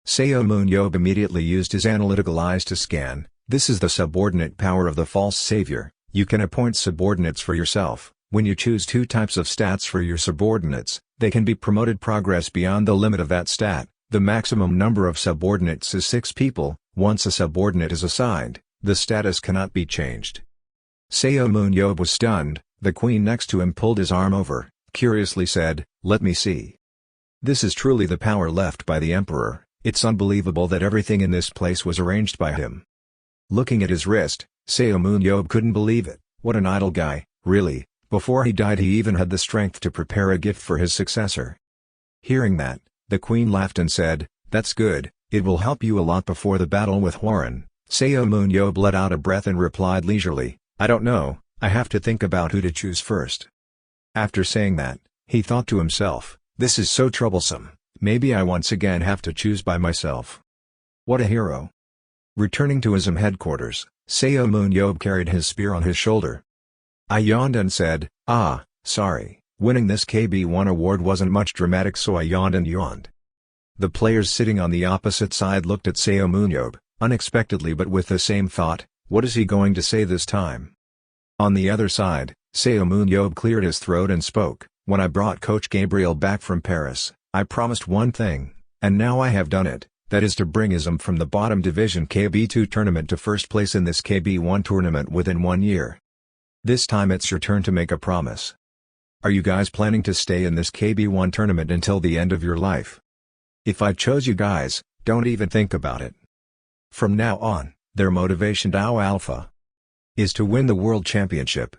Seomun Yob immediately used his analytical eyes to scan. This is the subordinate power of the false savior. You can appoint subordinates for yourself. When you choose two types of stats for your subordinates, they can be promoted progress beyond the limit of that stat. The maximum number of subordinates is 6 people. Once a subordinate is assigned, the status cannot be changed. Seomun Yob was stunned. The queen next to him pulled his arm over, curiously said, let me see. This is truly the power left by the emperor. It's unbelievable that everything in this place was arranged by him. Looking at his wrist, Seomun Yob couldn't believe it. What an idle guy, really. Before he died he even had the strength to prepare a gift for his successor. Hearing that, the queen laughed and said, that's good, it will help you a lot before the battle with Hworin. Seomun Yob let out a breath and replied leisurely, I don't know, I have to think about who to choose first. After saying that, he thought to himself, this is so troublesome, maybe I once again have to choose by myself. What a hero. Returning to his headquarters, Seomun Yob carried his spear on his shoulder. I yawned and said, sorry, winning this KB1 award wasn't much dramatic, so I yawned. The players sitting on the opposite side looked at Seomun Yob, unexpectedly but with the same thought, what is he going to say this time? On the other side, Seomun Yob cleared his throat and spoke, when I brought Coach Gabriel back from Paris, I promised one thing, and now I have done it, that is to bring ISM from the bottom division KB2 tournament to first place in this KB1 tournament within 1 year. This time it's your turn to make a promise. Are you guys planning to stay in this KB1 tournament until the end of your life? If I chose you guys, don't even think about it. From now on, their motivation Tau Alpha is to win the World Championship.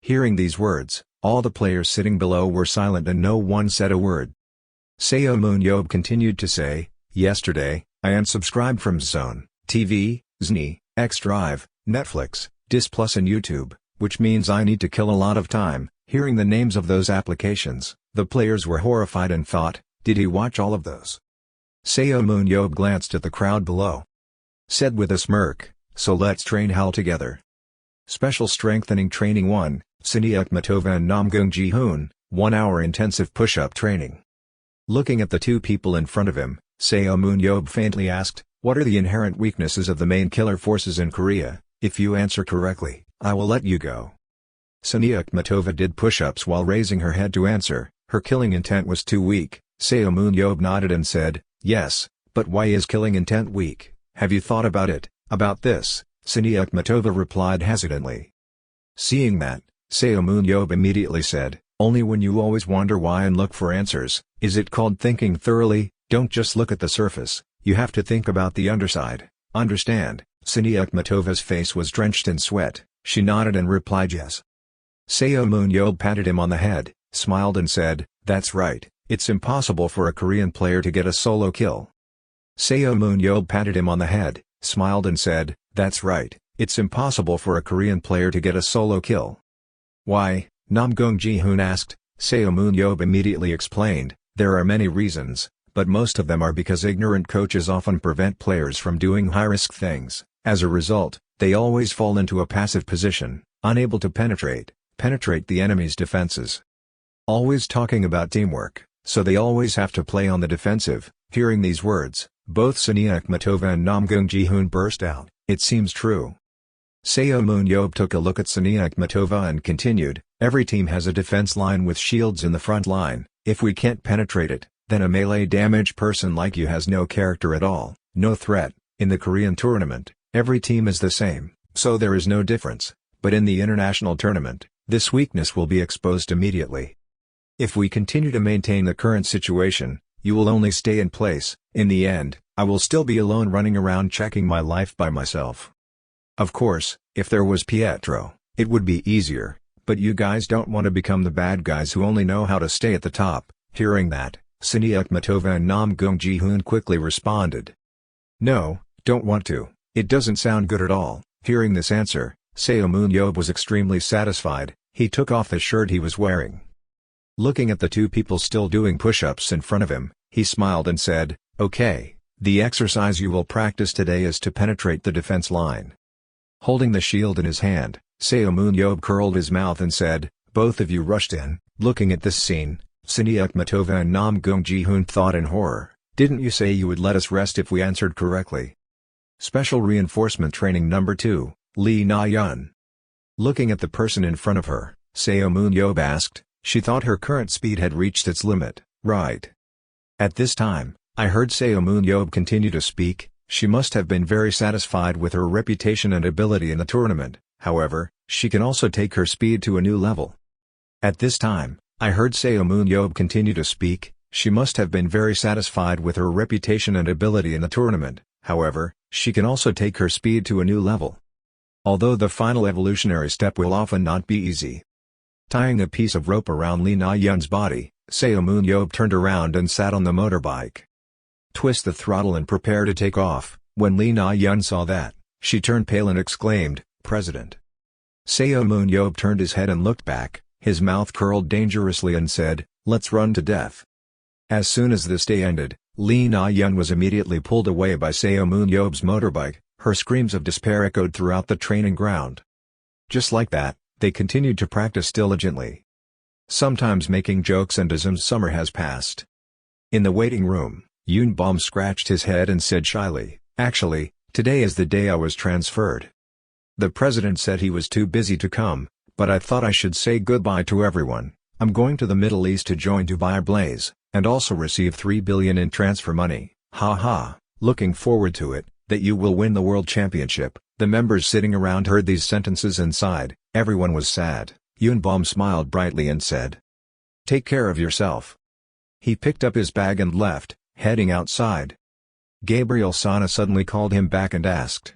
Hearing these words, all the players sitting below were silent and no one said a word. Seomun Yob continued to say, yesterday, I unsubscribed from Zone, TV, Zni, X-Drive, Netflix, Dis Plus and YouTube, which means I need to kill a lot of time. Hearing the names of those applications, the players were horrified and thought, did he watch all of those? Seomun Yob glanced at the crowd below. Said with a smirk, so let's train Hal together. Special Strengthening Training 1, Siniak Matova and Namgung Ji-hoon, 1-hour intensive push-up training. Looking at the two people in front of him, Seomun Yob faintly asked, what are the inherent weaknesses of the main killer forces in Korea? If you answer correctly, I will let you go. Siniak Matova did push-ups while raising her head to answer, her killing intent was too weak. Seomun Yob nodded and said, yes, but why is killing intent weak? Have you thought about it? About this, Siniak Matova replied hesitantly. Seeing that, Seomun Yob immediately said, only when you always wonder why and look for answers, is it called thinking thoroughly. Don't just look at the surface, you have to think about the underside, understand? Siniak Matova's face was drenched in sweat, she nodded and replied yes. Seomun Yob patted him on the head, smiled and said, that's right, it's impossible for a Korean player to get a solo kill. Seomun Yob patted him on the head, smiled and said, that's right, it's impossible for a Korean player to get a solo kill. Why? Nam Gong-ji-hoon asked. Seomun Yob immediately explained, there are many reasons, but most of them are because ignorant coaches often prevent players from doing high-risk things. As a result, they always fall into a passive position, unable to penetrate the enemy's defenses. Always talking about teamwork, so they always have to play on the defensive. Hearing these words, both Sonia Akhmatova and Nam Gong-ji-hoon burst out, it seems true. Seomun Yob took a look at Sonia Akhmatova and continued, every team has a defense line with shields in the front line. If we can't penetrate it, then a melee damage person like you has no character at all, no threat. In the Korean tournament, every team is the same, so there is no difference, but in the international tournament, this weakness will be exposed immediately. If we continue to maintain the current situation, you will only stay in place. In the end, I will still be alone running around checking my life by myself. Of course, if there was Pietro, it would be easier, but you guys don't want to become the bad guys who only know how to stay at the top. Hearing that, Sonia Akhmatova and Nam Gong-ji-hoon quickly responded. No, don't want to, it doesn't sound good at all. Hearing this answer, Seomun Yob was extremely satisfied. He took off the shirt he was wearing. Looking at the two people still doing push-ups in front of him, he smiled and said, okay, the exercise you will practice today is to penetrate the defense line. Holding the shield in his hand, Seomun Yob curled his mouth and said, both of you rushed in. Looking at this scene, Sonia Akhmatova and Nam Gong-ji-hoon thought in horror, didn't you say you would let us rest if we answered correctly? Special Reinforcement Training Number 2, Lee Na-yeon. Looking at the person in front of her, Seomun Yob asked, she thought her current speed had reached its limit, right? At this time, I heard Seomun Yob continue to speak. She must have been very satisfied with her reputation and ability in the tournament, however, she can also take her speed to a new level. At this time, I heard Seomun Yob continue to speak. She must have been very satisfied with her reputation and ability in the tournament, however, she can also take her speed to a new level. Although the final evolutionary step will often not be easy. Tying a piece of rope around Lee Na-yeon's body, Seomun Yob turned around and sat on the motorbike. Twist the throttle and prepare to take off. When Lee Na-yeon saw that, she turned pale and exclaimed, President. Seomun Yob turned his head and looked back, his mouth curled dangerously and said, let's run to death. As soon as this day ended, Lee Na-yeon was immediately pulled away by Seomun Yob's motorbike. Her screams of despair echoed throughout the training ground. Just like that, they continued to practice diligently. Sometimes making jokes and as summer has passed. In the waiting room, Yoon-bom scratched his head and said shyly, actually, today is the day I was transferred. The president said he was too busy to come, but I thought I should say goodbye to everyone. I'm going to the Middle East to join Dubai Blaze, and also receive 3 billion in transfer money. Ha, looking forward to it, that you will win the world championship. The members sitting around heard these sentences and sighed. Everyone was sad. Yoon-bom smiled brightly and said, take care of yourself. He picked up his bag and left, heading outside. Gabriel Sana suddenly called him back and asked,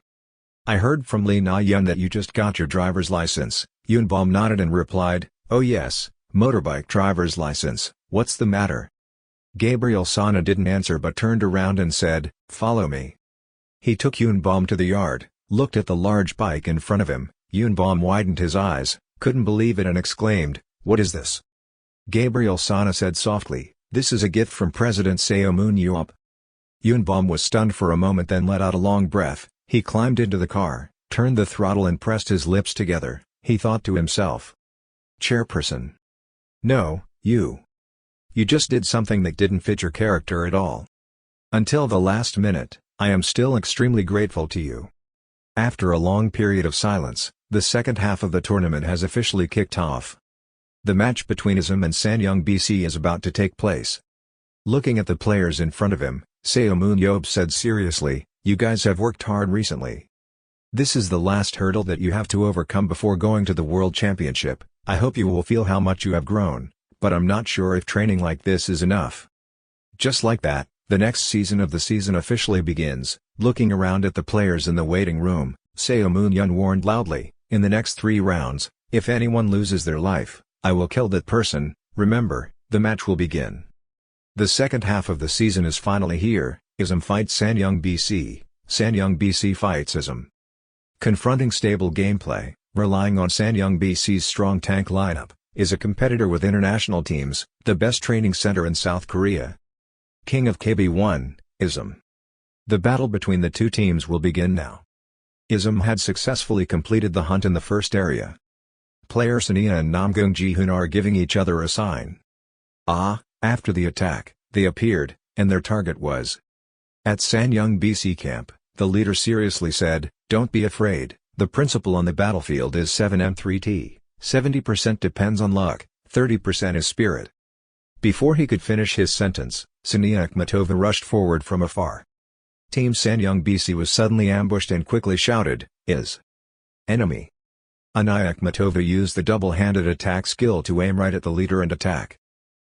I heard from Lee Na-yeon that you just got your driver's license. Yoon-bom nodded and replied, oh yes, motorbike driver's license, what's the matter? Gabriel Sana didn't answer but turned around and said, follow me. He took Yoon-bom to the yard, looked at the large bike in front of him. Yoon-bom widened his eyes, couldn't believe it and exclaimed, what is this? Gabriel Sana said softly, this is a gift from President Seomun Yob. Yoon-bom was stunned for a moment then let out a long breath. He climbed into the car, turned the throttle and pressed his lips together. He thought to himself. Chairperson. No, you just did something that didn't fit your character at all. Until the last minute, I am still extremely grateful to you. After a long period of silence, the second half of the tournament has officially kicked off. The match between ISM and Sanyong BC is about to take place. Looking at the players in front of him, Seomun Yob said seriously, you guys have worked hard recently. This is the last hurdle that you have to overcome before going to the World Championship. I hope you will feel how much you have grown, but I'm not sure if training like this is enough. Just like that, the next season of the season officially begins. Looking around at the players in the waiting room, Seomun Yob warned loudly, in the next 3 rounds, if anyone loses their life, I will kill that person. Remember, the match will begin. The second half of the season is finally here. ISM fights Sanyong BC, Sanyong BC fights ISM. Confronting stable gameplay, relying on Sanyang BC's strong tank lineup, is a competitor with international teams, the best training center in South Korea. King of KB1, ISM. The battle between the two teams will begin now. ISM had successfully completed the hunt in the first area. Player Sania and Namgung Ji-hoon are giving each other a sign. After the attack, they appeared, and their target was. At Sanyang BC camp, the leader seriously said, "Don't be afraid, the principle on the battlefield is 7M3T, 70% depends on luck, 30% is spirit." Before he could finish his sentence, Sania Akhmatova rushed forward from afar. Team Sanyang BC was suddenly ambushed and quickly shouted, "Is enemy." Anaya Akhmatova used the double-handed attack skill to aim right at the leader and attack.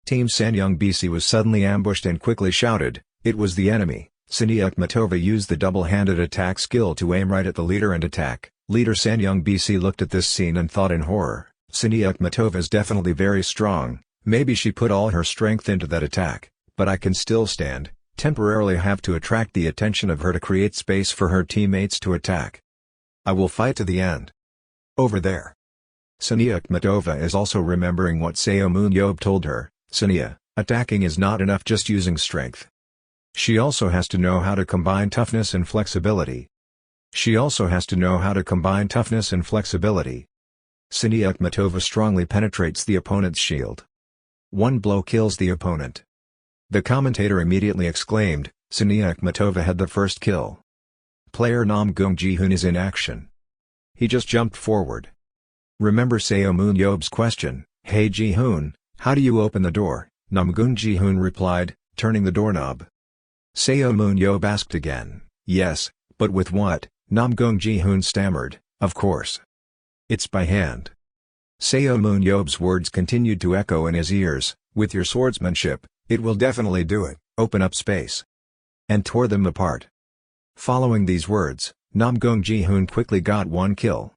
Team Sanyang BC was suddenly ambushed and quickly shouted, "It was the enemy." Sania Akhmatova used the double-handed attack skill to aim right at the leader and attack. Leader Sanyang BC looked at this scene and thought in horror, "Sania Akhmatova is definitely very strong, maybe she put all her strength into that attack, but I can still stand, temporarily have to attract the attention of her to create space for her teammates to attack. I will fight to the end." Over there. Sania Akhmatova is also remembering what Seomun Yob told her, "Sania, attacking is not enough just using strength. She also has to know how to combine toughness and flexibility. Sania Akhmatova strongly penetrates the opponent's shield. One blow kills the opponent." The commentator immediately exclaimed, "Sania Akhmatova had the first kill." Player Namgung Ji-hoon is in action. He just jumped forward. Remember Seomun Yob's question, "Hey Ji-hoon, how do you open the door?" Namgung Ji-hoon replied, "Turning the doorknob." Seomun Yob asked again, "Yes, but with what?" Namgung Ji-hoon stammered, "Of course. It's by hand." Seomun Yob's words continued to echo in his ears, "With your swordsmanship, it will definitely do it, open up space." And tore them apart. Following these words, Namgung Ji-hoon quickly got one kill.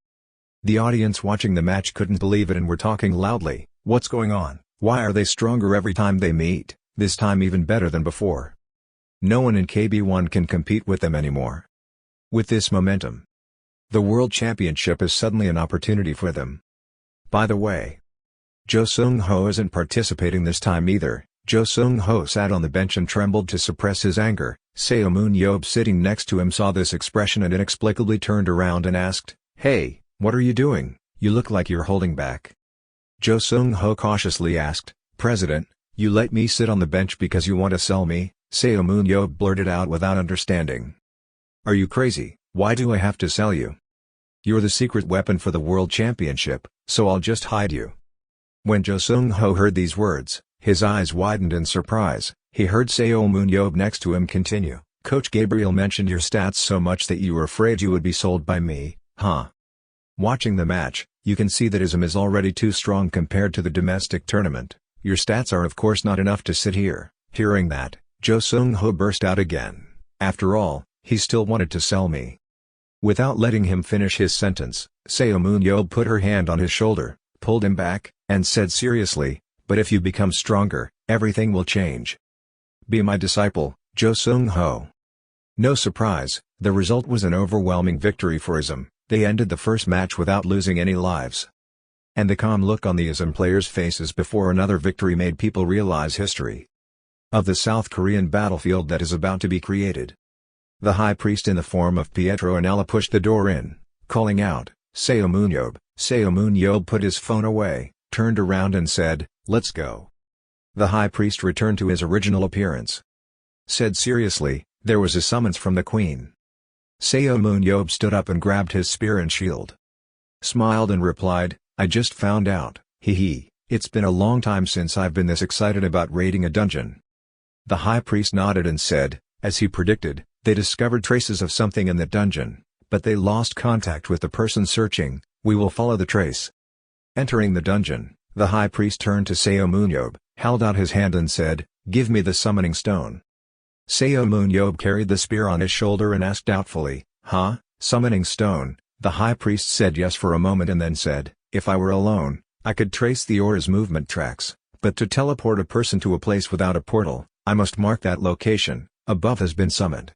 The audience watching the match couldn't believe it and were talking loudly, "What's going on? Why are they stronger every time they meet, this time even better than before? No one in KB1 can compete with them anymore." With this momentum, the World Championship is suddenly an opportunity for them. By the way, Jo Sung-ho isn't participating this time either. Jo Sung-ho sat on the bench and trembled to suppress his anger. Seomun Yob sitting next to him saw this expression and inexplicably turned around and asked, "Hey, what are you doing? You look like you're holding back." Jo Sung-ho cautiously asked, "President, you let me sit on the bench because you want to sell me?" Seomun Yob blurted out without understanding. "Are you crazy? Why do I have to sell you? You're the secret weapon for the World Championship, so I'll just hide you." When Jo Sung-ho heard these words, his eyes widened in surprise. He heard Seomun Yob next to him continue, "Coach Gabriel mentioned your stats so much that you were afraid you would be sold by me, huh?" Watching the match, you can see that ISM is already too strong compared to the domestic tournament. "Your stats are of course not enough to sit here." Hearing that, Jo Sung-ho burst out again. After all, he still wanted to sell me. Without letting him finish his sentence, Seomun Yob put her hand on his shoulder, pulled him back, and said seriously, "But if you become stronger, everything will change. Be my disciple, Jo Sung-ho." No surprise, the result was an overwhelming victory for ISM. They ended the first match without losing any lives. And the calm look on the ISM players' faces before another victory made people realize history of the South Korean battlefield that is about to be created. The high priest in the form of Pietro Anelli pushed the door in, calling out, "Seomun Yob." Seomun Yob put his phone away, turned around and said, "Let's go." The high priest returned to his original appearance. Said seriously, "There was a summons from the queen." Seomun Yob stood up and grabbed his spear and shield. Smiled and replied, "I just found out, hee. It's been a long time since I've been this excited about raiding a dungeon." The high priest nodded and said, as he predicted, they discovered traces of something in the dungeon, but they lost contact with the person searching. We will follow the trace. Entering the dungeon, the high priest turned to Seomun Yob, held out his hand and said, "Give me the summoning stone." Seomun Yob carried the spear on his shoulder and asked doubtfully, "Huh, summoning stone?" The high priest said yes for a moment and then said, "If I were alone, I could trace the aura's movement tracks, but to teleport a person to a place without a portal, I must mark that location. A buff has been summoned."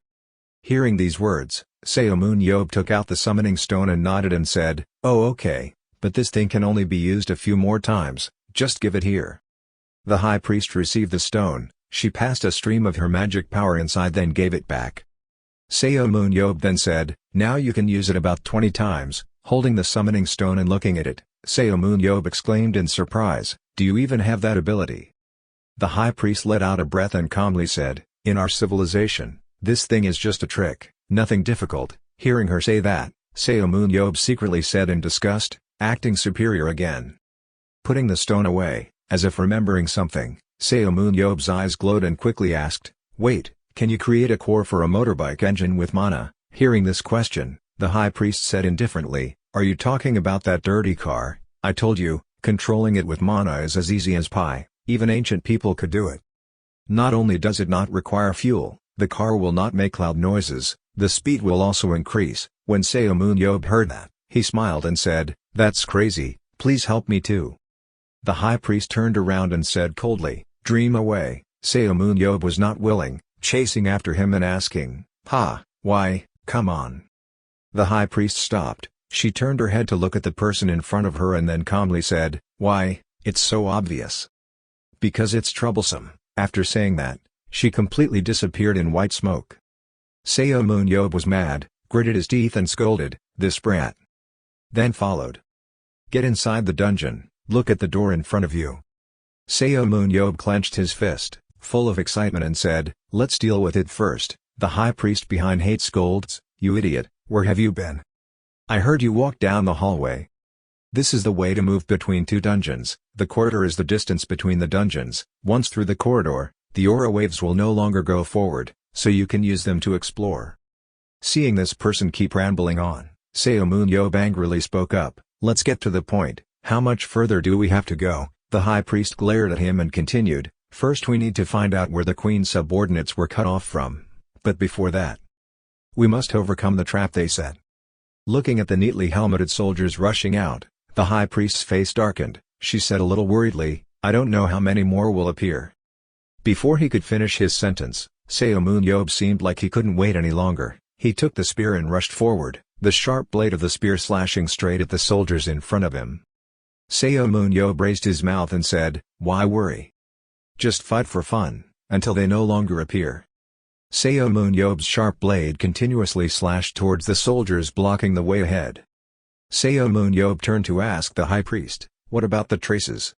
Hearing these words, Seomun Yob took out the summoning stone and nodded and said, "Oh okay, but this thing can only be used a few more times, just give it here." The high priest received the stone, she passed a stream of her magic power inside then gave it back. Seomun Yob then said, "Now you can use it about 20 times," holding the summoning stone and looking at it, Seomun Yob exclaimed in surprise, "Do you even have that ability?" The high priest let out a breath and calmly said, "In our civilization, this thing is just a trick, nothing difficult." Hearing her say that, Seomun Yob secretly said in disgust, acting superior again. Putting the stone away, as if remembering something, Seomun Yob's eyes glowed and quickly asked, "Wait, can you create a core for a motorbike engine with mana?" Hearing this question, the high priest said indifferently, "Are you talking about that dirty car? I told you, controlling it with mana is as easy as pie, even ancient people could do it. Not only does it not require fuel, the car will not make loud noises, the speed will also increase." When Seomun Yob heard that, he smiled and said, "That's crazy, please help me too." The high priest turned around and said coldly, "Dream away." Seomun Yob was not willing, chasing after him and asking, Why, come on." The high priest stopped, she turned her head to look at the person in front of her and then calmly said, "Why, it's so obvious. Because it's troublesome." After saying that, she completely disappeared in white smoke. Seomun Yob was mad, gritted his teeth and scolded, "This brat." Then followed, "Get inside the dungeon, look at the door in front of you." Seomun Yob clenched his fist, full of excitement and said, "Let's deal with it first." The high priest behind hate scolds, "You idiot, where have you been? I heard you walk down the hallway. This is the way to move between two dungeons, the corridor is the distance between the dungeons. Once through the corridor, the aura waves will no longer go forward, so you can use them to explore." Seeing this person keep rambling on, Seomun Yob angrily spoke up, "Let's get to the point, how much further do we have to go?" The high priest glared at him and continued, "First we need to find out where the queen's subordinates were cut off from. But before that, we must overcome the trap they set." Looking at the neatly helmeted soldiers rushing out, the high priest's face darkened, she said a little worriedly, "I don't know how many more will appear." Before he could finish his sentence, Seomun Yob seemed like he couldn't wait any longer. He took the spear and rushed forward, the sharp blade of the spear slashing straight at the soldiers in front of him. Seomun Yob raised his mouth and said, "Why worry? Just fight for fun, until they no longer appear." Seomun Yob's sharp blade continuously slashed towards the soldiers blocking the way ahead. Seomun Yob turned to ask the high priest, "What about the traces?"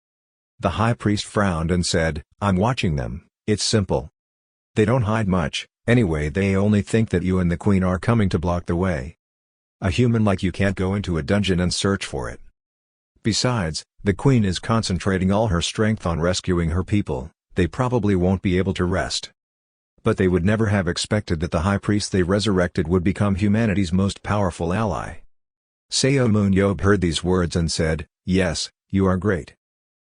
The high priest frowned and said, "I'm watching them, it's simple. They don't hide much, anyway they only think that you and the queen are coming to block the way. A human like you can't go into a dungeon and search for it. Besides, the queen is concentrating all her strength on rescuing her people, they probably won't be able to rest." But they would never have expected that the high priest they resurrected would become humanity's most powerful ally. Seomun Yob heard these words and said, "Yes, you are great.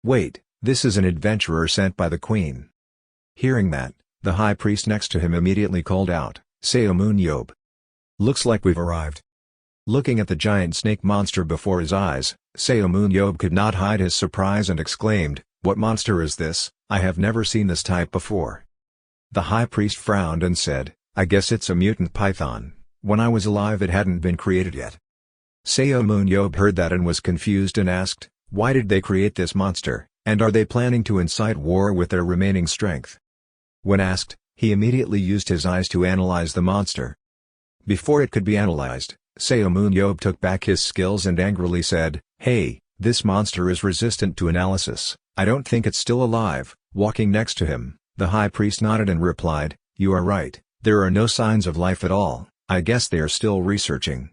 Wait, this is an adventurer sent by the queen." Hearing that, the high priest next to him immediately called out, "Seomun Yob. Looks like we've arrived." Looking at the giant snake monster before his eyes, Seomun Yob could not hide his surprise and exclaimed, "What monster is this? I have never seen this type before." The high priest frowned and said, "I guess it's a mutant python, when I was alive it hadn't been created yet." Seomun Yob heard that and was confused and asked, "Why did they create this monster, and are they planning to incite war with their remaining strength?" When asked, he immediately used his eyes to analyze the monster. Before it could be analyzed, Seomun Yob took back his skills and angrily said, "Hey, this monster is resistant to analysis, I don't think it's still alive." Walking next to him, the high priest nodded and replied, "You are right, there are no signs of life at all, I guess they are still researching."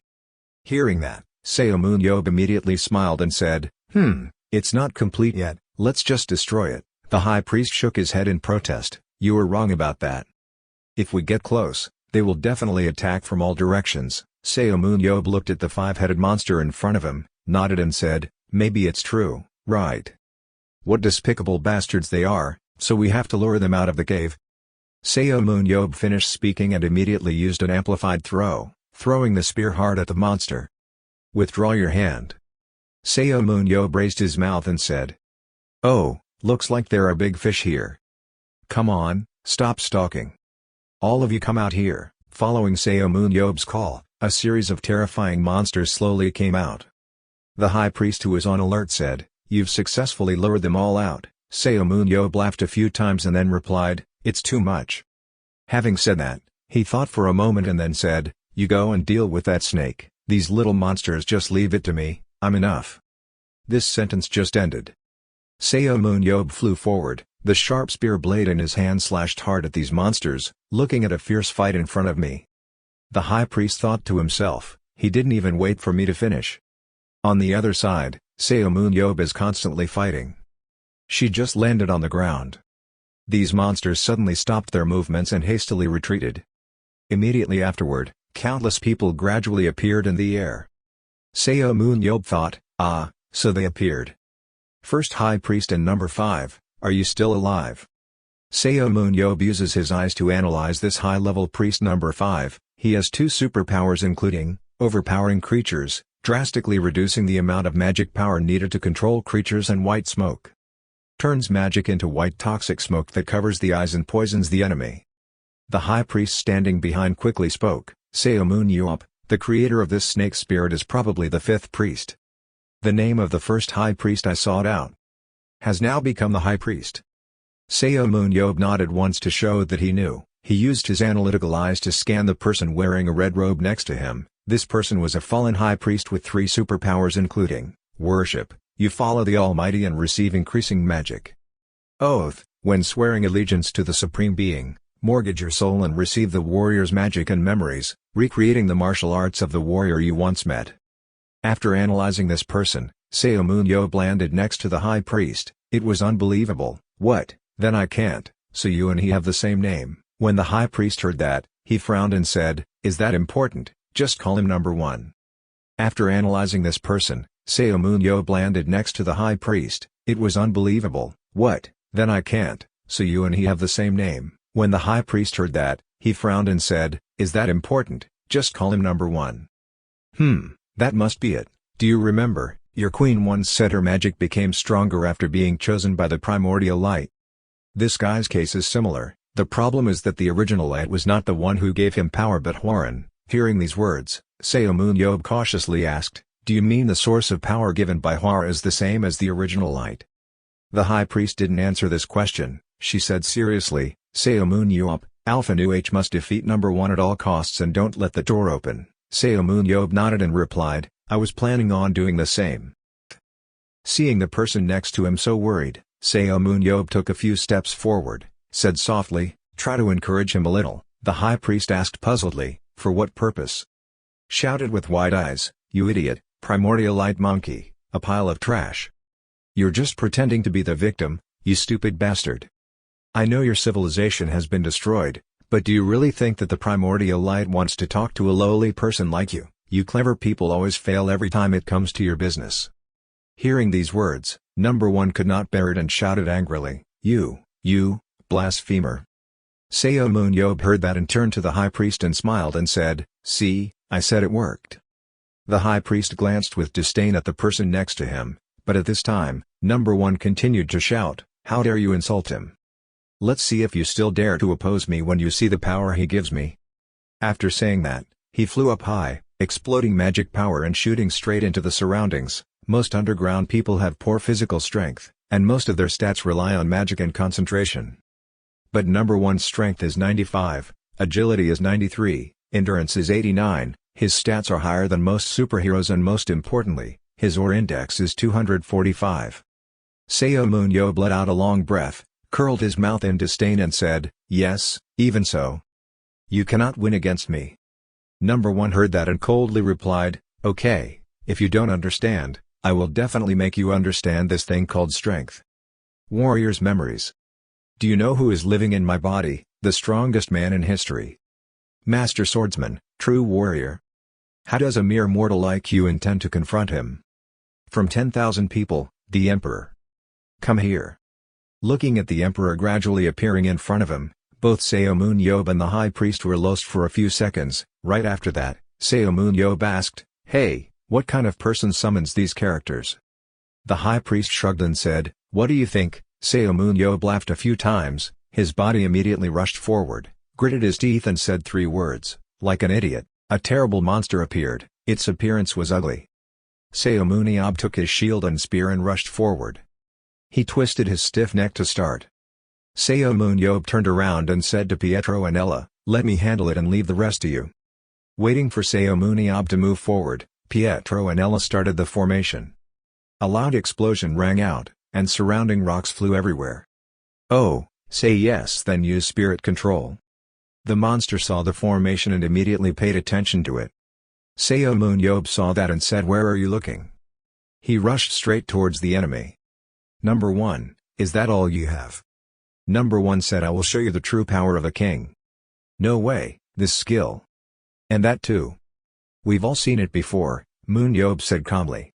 Hearing that, Seomun Yob immediately smiled and said, It's not complete yet, let's just destroy it." The high priest shook his head in protest, "You are wrong about that. If we get close, they will definitely attack from all directions." Seomun Yob looked at the five-headed monster in front of him, nodded and said, "Maybe it's true, right? What despicable bastards they are, so we have to lure them out of the cave." Seomun Yob finished speaking and immediately used an amplified throw, throwing the spear hard at the monster. "Withdraw your hand." Seomun Yob raised his mouth and said, "Oh, looks like there are big fish here. Come on, stop stalking. All of you come out here." Following Seomun Yob's call, a series of terrifying monsters slowly came out. The high priest, who was on alert, said, "You've successfully lured them all out." Seomun Yob laughed a few times and then replied, "It's too much." Having said that, he thought for a moment and then said, "You go and deal with that snake. These little monsters just leave it to me, I'm enough." This sentence just ended. Seomun Yob flew forward, the sharp spear blade in his hand slashed hard at these monsters, looking at a fierce fight in front of me. The high priest thought to himself, he didn't even wait for me to finish. On the other side, Seomun Yob is constantly fighting. She just landed on the ground. These monsters suddenly stopped their movements and hastily retreated. Immediately afterward, countless people gradually appeared in the air. Seomun Yob thought, so they appeared. First High Priest and number 5, are you still alive? Seomun Yob uses his eyes to analyze this high-level priest number 5, he has 2 superpowers including, overpowering creatures, drastically reducing the amount of magic power needed to control creatures, and white smoke. Turns magic into white toxic smoke that covers the eyes and poisons the enemy. The high priest standing behind quickly spoke, "Seomun Yob, the creator of this snake spirit is probably the 5th priest. The name of the first high priest I sought out has now become the high priest." Seomun Yob nodded once to show that he knew. He used his analytical eyes to scan the person wearing a red robe next to him. This person was a fallen high priest with 3 superpowers including, worship, you follow the Almighty and receive increasing magic. Oath, when swearing allegiance to the Supreme Being, mortgage your soul and receive the warrior's magic and memories, recreating the martial arts of the warrior you once met. After analyzing this person, Seomun Yob landed next to the high priest. It was unbelievable. "What, then I can't, so you and he have the same name." When the high priest heard that, he frowned and said, "Is that important? Just call him number 1. After analyzing this person, Seomun Yob landed next to the high priest. It was unbelievable. "What, then I can't, so you and he have the same name." When the high priest heard that, he frowned and said, "Is that important? Just call him number 1. That must be it. Do you remember, your queen once said her magic became stronger after being chosen by the primordial light? This guy's case is similar. The problem is that the original light was not the one who gave him power but Hwaran." Hearing these words, Seomun Yob cautiously asked, "Do you mean the source of power given by Hwara is the same as the original light?" The high priest didn't answer this question. She said seriously, "Seomun Yob, Alpha Nu H must defeat number 1 at all costs and don't let the door open." Seomun Yob nodded and replied, "I was planning on doing the same." Seeing the person next to him so worried, Seomun Yob took a few steps forward, said softly, "Try to encourage him a little." The high priest asked puzzledly, "For what purpose?" Shouted with wide eyes, "You idiot, primordial light monkey, a pile of trash. You're just pretending to be the victim, you stupid bastard. I know your civilization has been destroyed, but do you really think that the primordial light wants to talk to a lowly person like you? You clever people always fail every time it comes to your business." Hearing these words, number 1 could not bear it and shouted angrily, You, blasphemer." Seomun Yob heard that and turned to the high priest and smiled and said, "See, I said it worked." The high priest glanced with disdain at the person next to him, but at this time, number 1 continued to shout, "How dare you insult him? Let's see if you still dare to oppose me when you see the power he gives me." After saying that, he flew up high, exploding magic power and shooting straight into the surroundings. Most underground people have poor physical strength, and most of their stats rely on magic and concentration. But number 1's strength is 95, agility is 93, endurance is 89, his stats are higher than most superheroes and most importantly, his OR index is 245. Seomun Yob let out a long breath, curled his mouth in disdain and said, "Yes, even so. You cannot win against me." Number 1 heard that and coldly replied, "Okay, if you don't understand, I will definitely make you understand this thing called strength. Warrior's memories. Do you know who is living in my body? The strongest man in history. Master swordsman, true warrior. How does a mere mortal like you intend to confront him? From 10,000 people, the Emperor. Come here." Looking at the Emperor gradually appearing in front of him, both Seomun Yob and the high priest were lost for a few seconds. Right after that, Seomun Yob asked, "Hey, what kind of person summons these characters?" The high priest shrugged and said, "What do you think?" Seomun Yob laughed a few times, his body immediately rushed forward, gritted his teeth and said 3 words, Like an idiot, a terrible monster appeared. Its appearance was ugly. Seomun Yob took his shield and spear and rushed forward. He twisted his stiff neck to start. Seomun Yob turned around and said to Pietro and Ella, "Let me handle it and leave the rest to you." Waiting for Seomun Yob to move forward, Pietro and Ella started the formation. A loud explosion rang out, and surrounding rocks flew everywhere. "Oh, say yes, then use spirit control." The monster saw the formation and immediately paid attention to it. Seomun Yob saw that and said, "Where are you looking?" He rushed straight towards the enemy. "Number 1, is that all you have?" Number 1 said, "I will show you the true power of a king." "No way, this skill." "And that too." "We've all seen it before," Moon Yob said calmly.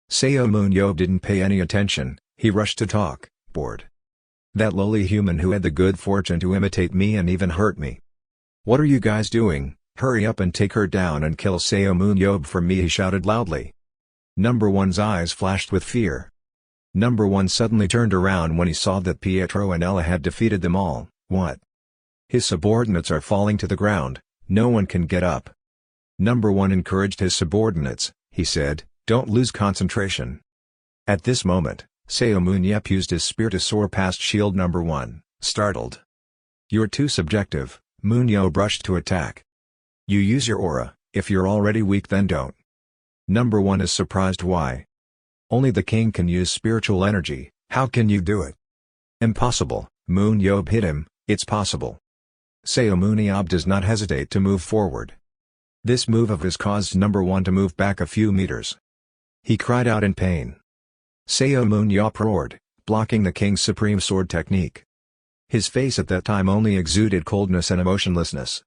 Seomun Yob didn't pay any attention, he rushed to talk, bored. "That lowly human who had the good fortune to imitate me and even hurt me. What are you guys doing? Hurry up and take her down and kill Seomun Yob for me," he shouted loudly. Number 1's eyes flashed with fear. Number 1 suddenly turned around when he saw that Pietro and Ella had defeated them all. "What? His subordinates are falling to the ground, no one can get up." Number 1 encouraged his subordinates, he said, "Don't lose concentration." At this moment, Seomun Yob used his spear to soar past shield number 1, startled. "You're too subjective," Moon Yob rushed to attack. "You use your aura, if you're already weak then don't." Number 1 is surprised why. "Only the king can use spiritual energy, how can you do it?" "Impossible," Moon Yob hit him, "it's possible." Seomun Yob does not hesitate to move forward. This move of his caused number 1 to move back a few meters. He cried out in pain. Seomun Yob roared, blocking the king's supreme sword technique. His face at that time only exuded coldness and emotionlessness.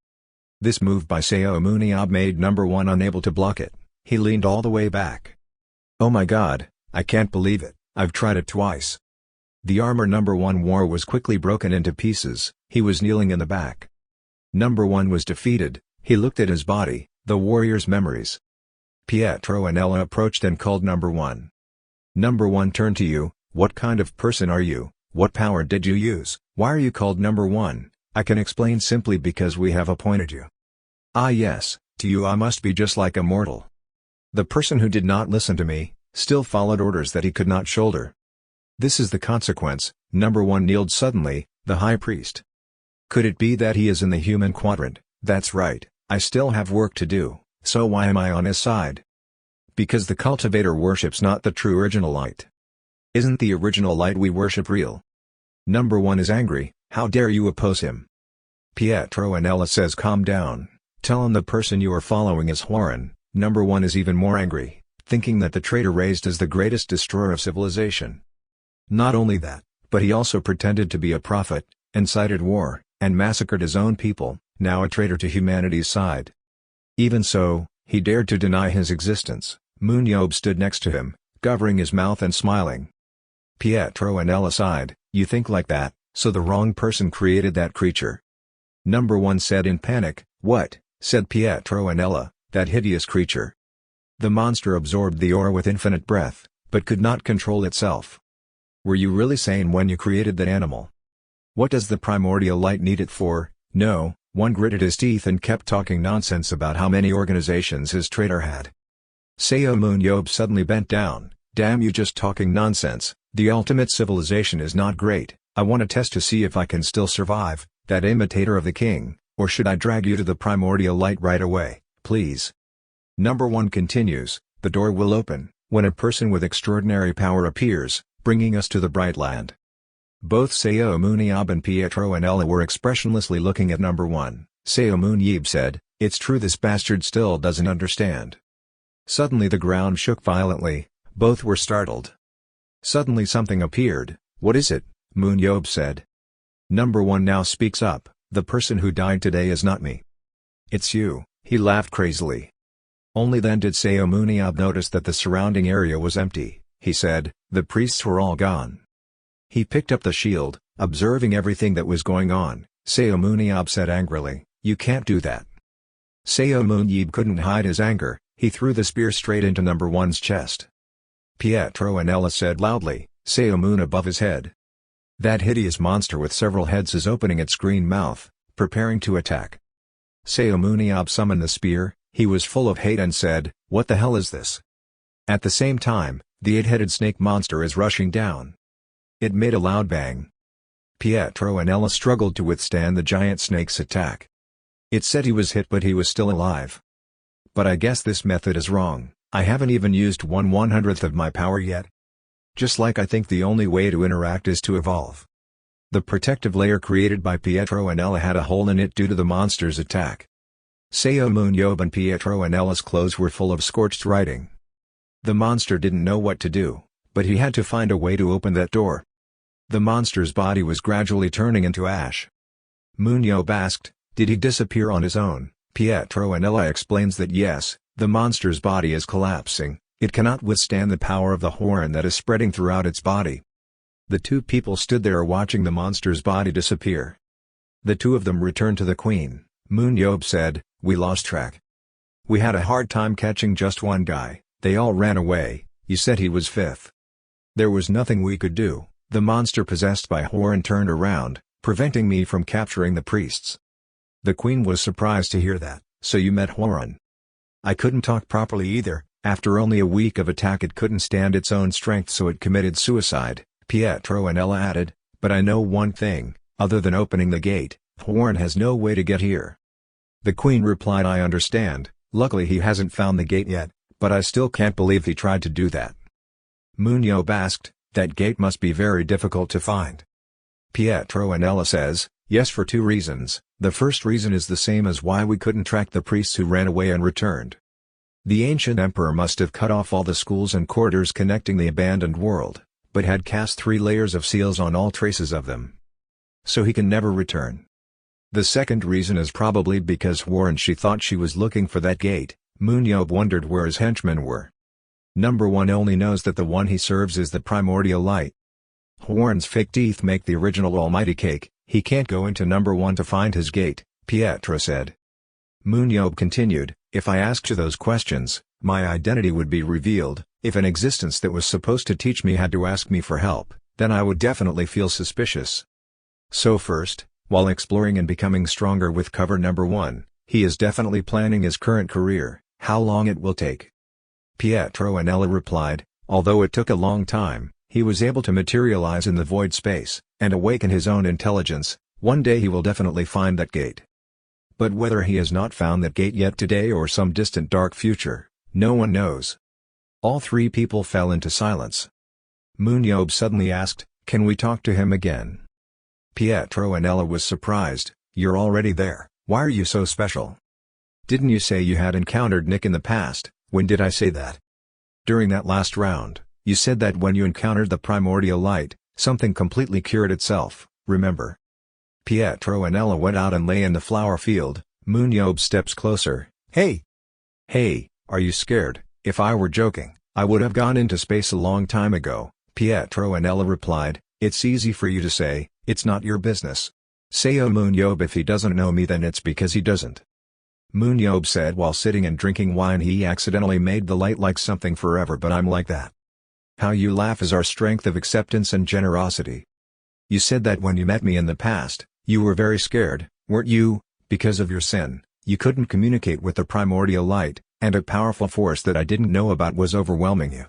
This move by Seomun Yob made number 1 unable to block it. He leaned all the way back. "Oh my god, I can't believe it, I've tried it twice." The armor number 1 wore was quickly broken into pieces, he was kneeling in the back. Number 1 was defeated, he looked at his body, the warrior's memories. Pietro and Ella approached and called number 1. Number 1 turned to you, "What kind of person are you? What power did you use? Why are you called number 1? I can explain simply because we have appointed you." "Ah yes, to you I must be just like a mortal." The person who did not listen to me, still followed orders that he could not shoulder. This is the consequence. Number 1 kneeled suddenly, the high priest. Could it be that he is in the human quadrant? That's right, I still have work to do, so why am I on his side? Because the cultivator worships not the true original light. Isn't the original light we worship real? Number 1 is angry, how dare you oppose him? Pietro and Ella says, "Calm down, tell him the person you are following is Hwaran." Number 1 is even more angry, thinking that the traitor raised as the greatest destroyer of civilization. Not only that, but he also pretended to be a prophet, incited war, and massacred his own people, now a traitor to humanity's side. Even so, he dared to deny his existence. Moon Yob stood next to him, covering his mouth and smiling. Pietro and Ella sighed, "You think like that, so the wrong person created that creature." Number 1 said in panic, "What?" said Pietro and Ella, "that hideous creature." The monster absorbed the aura with infinite breath, but could not control itself. "Were you really sane when you created that animal? What does the primordial light need it for?" "No," 1 gritted his teeth and kept talking nonsense about how many organizations his traitor had. Seomun Yob suddenly bent down, "Damn you, just talking nonsense, the ultimate civilization is not great, I want to test to see if I can still survive, that imitator of the king, or should I drag you to the primordial light right away, please?" Number 1 continues, "The door will open, when a person with extraordinary power appears, bringing us to the bright land." Both Seomun Yob and Pietro and Ella were expressionlessly looking at number 1. Seomun Yob said, "It's true, this bastard still doesn't understand." Suddenly the ground shook violently, both were startled. Suddenly something appeared. "What is it?" Moon Yob said. Number 1 now speaks up, "The person who died today is not me. It's you," he laughed crazily. Only then did Seomun Yob notice that the surrounding area was empty. He said, "The priests were all gone." He picked up the shield, observing everything that was going on. Seomun Yob said angrily, "You can't do that." Seomun Yob couldn't hide his anger, he threw the spear straight into number 1's chest. Pietro and Ella said loudly, "Seomun above his head." That hideous monster with several heads is opening its green mouth, preparing to attack. Seomun Yob summoned the spear. He was full of hate and said, "What the hell is this?" At the same time, the 8-headed snake monster is rushing down. It made a loud bang. Pietro and Ella struggled to withstand the giant snake's attack. It said he was hit but he was still alive. But I guess this method is wrong. I haven't even used 1/100th of my power yet. Just like I think the only way to interact is to evolve. The protective layer created by Pietro and Ella had a hole in it due to the monster's attack. Seomun Yob and Pietro and Ella's clothes were full of scorched writing. The monster didn't know what to do, but he had to find a way to open that door. The monster's body was gradually turning into ash. Moon Yob asked, "Did he disappear on his own?" Pietro and Ella explains that yes, the monster's body is collapsing, it cannot withstand the power of the horn that is spreading throughout its body. The two people stood there watching the monster's body disappear. The two of them returned to the queen. Moon Yob said, "We lost track. We had a hard time catching just one guy, they all ran away, you said he was fifth. There was nothing we could do, the monster possessed by Horn turned around, preventing me from capturing the priests." The queen was surprised to hear that. "So you met Horn?" "I couldn't talk properly either, after only a week of attack it couldn't stand its own strength so it committed suicide," Pietro and Ella added, "but I know one thing, other than opening the gate, Horn has no way to get here." The queen replied, "I understand, luckily he hasn't found the gate yet, but I still can't believe he tried to do that." Moon Yob asked, "That gate must be very difficult to find." Pietro and Ella says, "Yes, for two reasons. The first reason is the same as why we couldn't track the priests who ran away and returned. The ancient emperor must have cut off all the schools and corridors connecting the abandoned world, but had cast 3 layers of seals on all traces of them. So he can never return. The second reason is probably because Warren she thought she was looking for that gate." Moon Yob wondered where his henchmen were. Number 1 only knows that the one he serves is the primordial light. Horn's fake teeth make the original almighty cake, he can't go into number 1 to find his gate, Pietro said. Moon Yob continued, "If I asked you those questions, my identity would be revealed. If an existence that was supposed to teach me had to ask me for help, then I would definitely feel suspicious. So first, while exploring and becoming stronger with cover number 1, he is definitely planning his current career. How long it will take?" Pietro and Ella replied, "Although it took a long time, he was able to materialize in the void space, and awaken his own intelligence. One day he will definitely find that gate. But whether he has not found that gate yet today or some distant dark future, no one knows." All 3 people fell into silence. Moon Yob suddenly asked, "Can we talk to him again?" Pietro and Ella was surprised, "You're already there, why are you so special? Didn't you say you had encountered Nick in the past?" "When did I say that?" "During that last round, you said that when you encountered the primordial light, something completely cured itself, remember?" Pietro and Ella went out and lay in the flower field. Moon Yob steps closer. "Hey! Hey, are you scared? If I were joking, I would have gone into space a long time ago," Pietro and Ella replied. "It's easy for you to say, it's not your business. Seomun Yob, if he doesn't know me then it's because he doesn't." Moon Yob said while sitting and drinking wine, "He accidentally made the light like something forever, but I'm like that. How you laugh is our strength of acceptance and generosity. You said that when you met me in the past, you were very scared, weren't you? Because of your sin, you couldn't communicate with the primordial light, and a powerful force that I didn't know about was overwhelming you."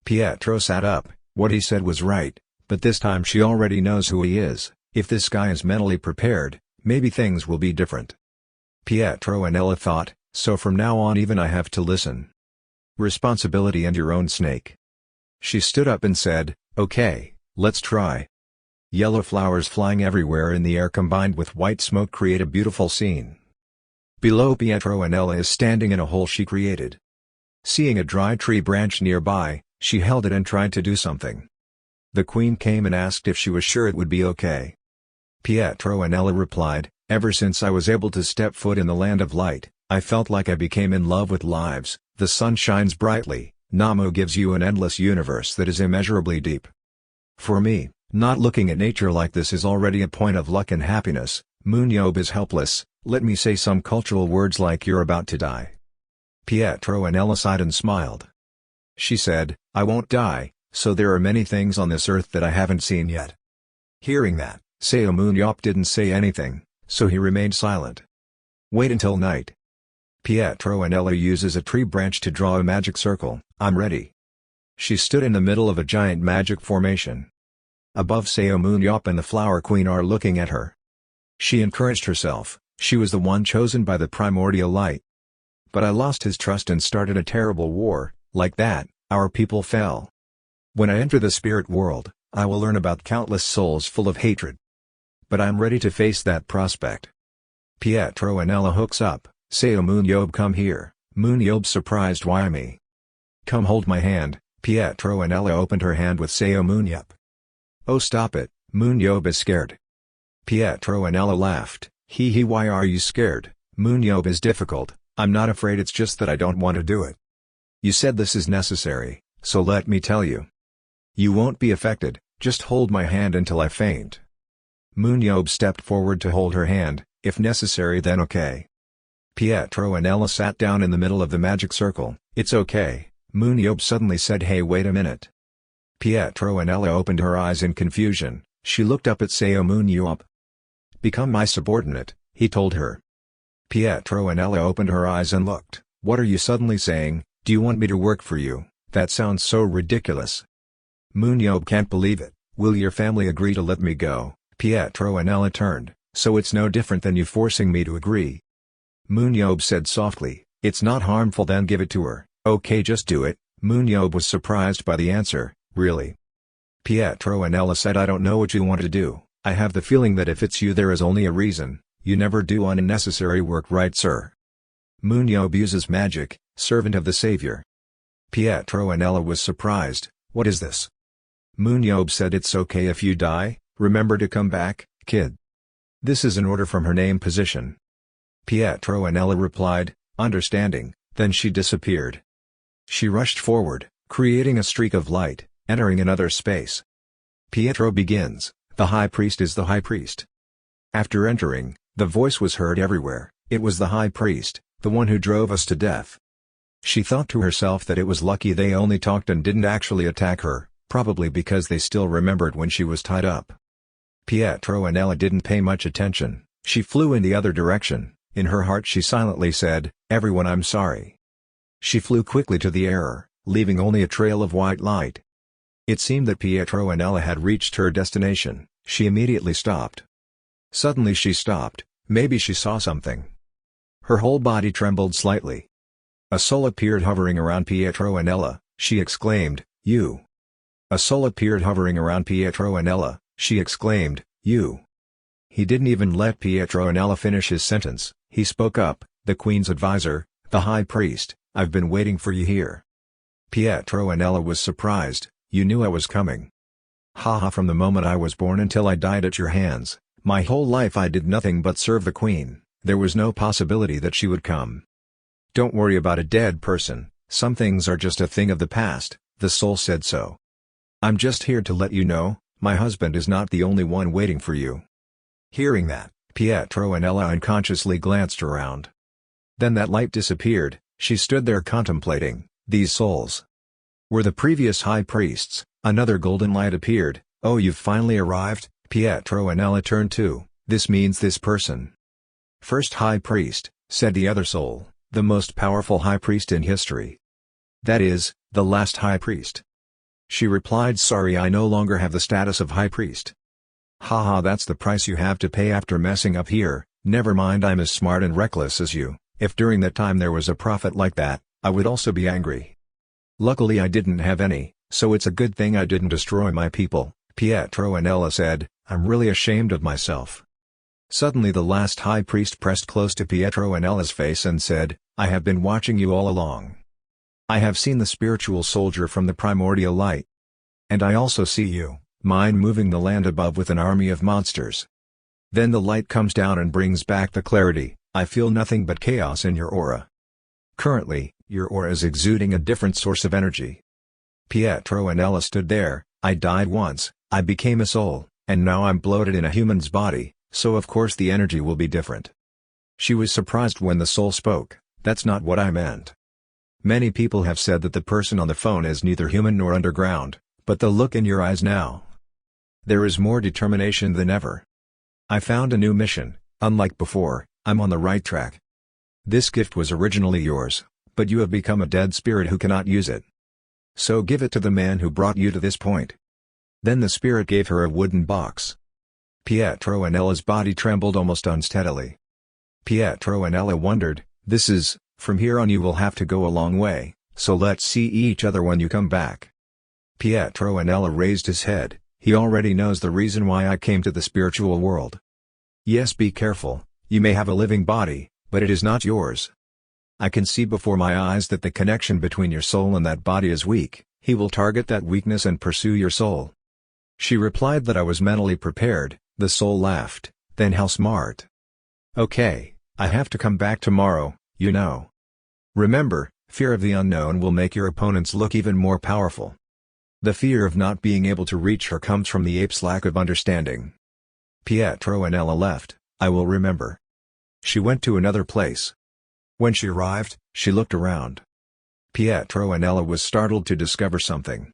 Pietro sat up. What he said was right, but this time she already knows who he is. If this guy is mentally prepared, maybe things will be different. Pietro and Ella thought, so from now on even I have to listen. Responsibility and your own snake. She stood up and said, "Okay, let's try." Yellow flowers flying everywhere in the air combined with white smoke create a beautiful scene. Below, Pietro and Ella is standing in a hole she created. Seeing a dry tree branch nearby, she held it and tried to do something. The queen came and asked if she was sure it would be okay. Pietro and Ella replied, "Ever since I was able to step foot in the land of light, I felt like I became in love with lives. The sun shines brightly, Namu gives you an endless universe that is immeasurably deep. For me, not looking at nature like this is already a point of luck and happiness." Moon Yob is helpless. "Let me say some cultural words like you're about to die." Pietro and Ella sighed and smiled. She said, "I won't die, so there are many things on this earth that I haven't seen yet." Hearing that, Seomun Yob didn't say anything, so he remained silent. Wait until night. Pietro and Ella uses a tree branch to draw a magic circle. I'm ready. She stood in the middle of a giant magic formation. Above, Seomun Yob and the Flower Queen are looking at her. She encouraged herself, she was the one chosen by the primordial light. But I lost his trust and started a terrible war. Like that, our people fell. When I enter the spirit world, I will learn about countless souls full of hatred. But I'm ready to face that prospect. Pietro and Ella hooks up. Seomun Yob, come here. Moon Yob, surprised, why me? Come hold my hand. Pietro and Ella opened her hand with Seomun Yob. Oh, stop it, Moon Yob is scared. Pietro and Ella laughed. Hee, why are you scared? Moon Yob, is difficult. I'm not afraid, it's just that I don't want to do it. You said this is necessary, so let me tell you. You won't be affected, just hold my hand until I faint. Moon Yob stepped forward to hold her hand. If necessary, then okay. Pietro and Ella sat down in the middle of the magic circle. It's okay, Moon Yob suddenly said. Hey, wait a minute. Pietro and Ella opened her eyes in confusion. She looked up at Seomun Yob. Become my subordinate, he told her. Pietro and Ella opened her eyes and looked. What are you suddenly saying? Do you want me to work for you? That sounds so ridiculous. Moon Yob can't believe it. Will your family agree to let me go? Pietro and Ella turned. So it's no different than you forcing me to agree. Moon Yob said softly, it's not harmful, then give it to her. Okay, just do it. Moon Yob was surprised by the answer. Really? Pietro and Ella said, I don't know what you want to do. I have the feeling that if it's you, there is only a reason. You never do unnecessary work, right, sir? Moon Yob uses magic, servant of the savior. Pietro and Ella was surprised. What is this? Moon Yob said, it's okay if you die, remember to come back, kid. This is an order from her name position. Pietro and Ella replied, understanding, then she disappeared. She rushed forward, creating a streak of light, entering another space. Pietro begins, the high priest is the high priest. After entering, the voice was heard everywhere, it was the high priest, the one who drove us to death. She thought to herself that it was lucky they only talked and didn't actually attack her, probably because they still remembered when she was tied up. Pietro and Ella didn't pay much attention, she flew in the other direction. In her heart she silently said, everyone, I'm sorry. She flew quickly to the air, leaving only a trail of white light. It seemed that Pietro and Ella had reached her destination. She immediately stopped. Suddenly she stopped, maybe she saw something. Her whole body trembled slightly. A soul appeared hovering around Pietro and Ella, she exclaimed, you. A soul appeared hovering around Pietro and Ella, she exclaimed, you. He didn't even let Pietro and Ella finish his sentence, he spoke up, the Queen's advisor, the High Priest, I've been waiting for you here. Pietro and Ella was surprised, you knew I was coming. Haha, from the moment I was born until I died at your hands, my whole life I did nothing but serve the Queen, there was no possibility that she would come. Don't worry about a dead person, some things are just a thing of the past, the soul said so. I'm just here to let you know, my husband is not the only one waiting for you. Hearing that, Pietro and Ella unconsciously glanced around. Then that light disappeared, she stood there contemplating, these souls were the previous high priests. Another golden light appeared. Oh, you've finally arrived, Pietro and Ella turned to, this means this person. First high priest, said the other soul, the most powerful high priest in history. That is, the last high priest. She replied, sorry, I no longer have the status of high priest. Haha, that's the price you have to pay after messing up here. Never mind, I'm as smart and reckless as you. If during that time there was a prophet like that, I would also be angry. Luckily I didn't have any, so it's a good thing I didn't destroy my people, Pietro and Ella said, I'm really ashamed of myself. Suddenly the last high priest pressed close to Pietro and Ella's face and said, I have been watching you all along. I have seen the spiritual soldier from the primordial light. And I also see you, mine, moving the land above with an army of monsters. Then the light comes down and brings back the clarity. I feel nothing but chaos in your aura. Currently, your aura is exuding a different source of energy. Pietro and Ella stood there. I died once, I became a soul, and now I'm bloated in a human's body, so of course the energy will be different. She was surprised when the soul spoke, that's not what I meant. Many people have said that the person on the phone is neither human nor underground, but the look in your eyes now. There is more determination than ever. I found a new mission, unlike before, I'm on the right track. This gift was originally yours, but you have become a dead spirit who cannot use it. So give it to the man who brought you to this point." Then the spirit gave her a wooden box. Pietro and Ella's body trembled almost unsteadily. Pietro and Ella wondered, "This is, from here on you will have to go a long way, so let's see each other when you come back." Pietro and Ella raised his head. "He already knows the reason why I came to the spiritual world." "Yes, be careful, you may have a living body, but it is not yours. I can see before my eyes that the connection between your soul and that body is weak. He will target that weakness and pursue your soul." She replied that I was mentally prepared. The soul laughed, "Then how smart. Okay, I have to come back tomorrow, you know. Remember, fear of the unknown will make your opponents look even more powerful." The fear of not being able to reach her comes from the ape's lack of understanding. Pietro and Ella left. "I will remember." She went to another place. When she arrived, she looked around. Pietro and Ella was startled to discover something.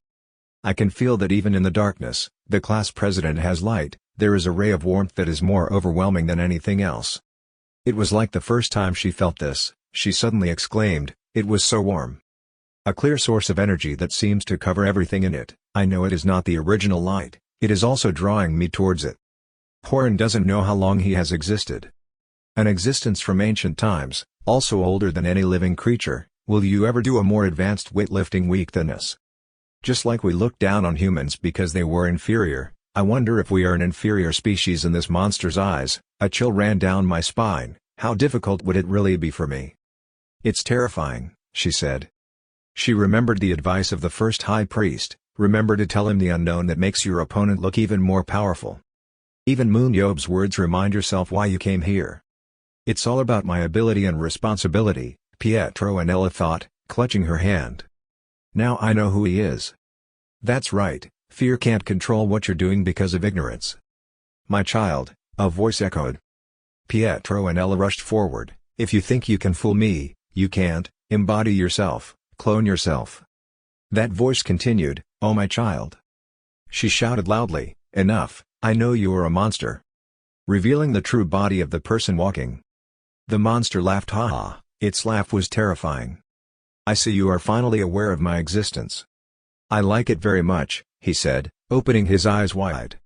"I can feel that even in the darkness, the class president has light. There is a ray of warmth that is more overwhelming than anything else." It was like the first time she felt this. She suddenly exclaimed, "It was so warm. A clear source of energy that seems to cover everything in it. I know it is not the original light, it is also drawing me towards it." Horan doesn't know how long he has existed. An existence from ancient times, also older than any living creature. Will you ever do a more advanced weightlifting week than us? Just like we look down on humans because they were inferior, I wonder if we are an inferior species in this monster's eyes. A chill ran down my spine. How difficult would it really be for me? "It's terrifying," she said. She remembered the advice of the first high priest, remember to tell him the unknown that makes your opponent look even more powerful. Even Moon Yob's words remind yourself why you came here. "It's all about my ability and responsibility," Pietro and Ella thought, clutching her hand. "Now I know who he is." "That's right, fear can't control what you're doing because of ignorance." "My child," a voice echoed. Pietro and Ella rushed forward. "If you think you can fool me, you can't. Embody yourself, clone yourself." That voice continued, "Oh my child." She shouted loudly, "Enough, I know you are a monster." Revealing the true body of the person walking. The monster laughed, "Ha ha." Its laugh was terrifying. "I see you are finally aware of my existence." "I like it very much," he said, opening his eyes wide.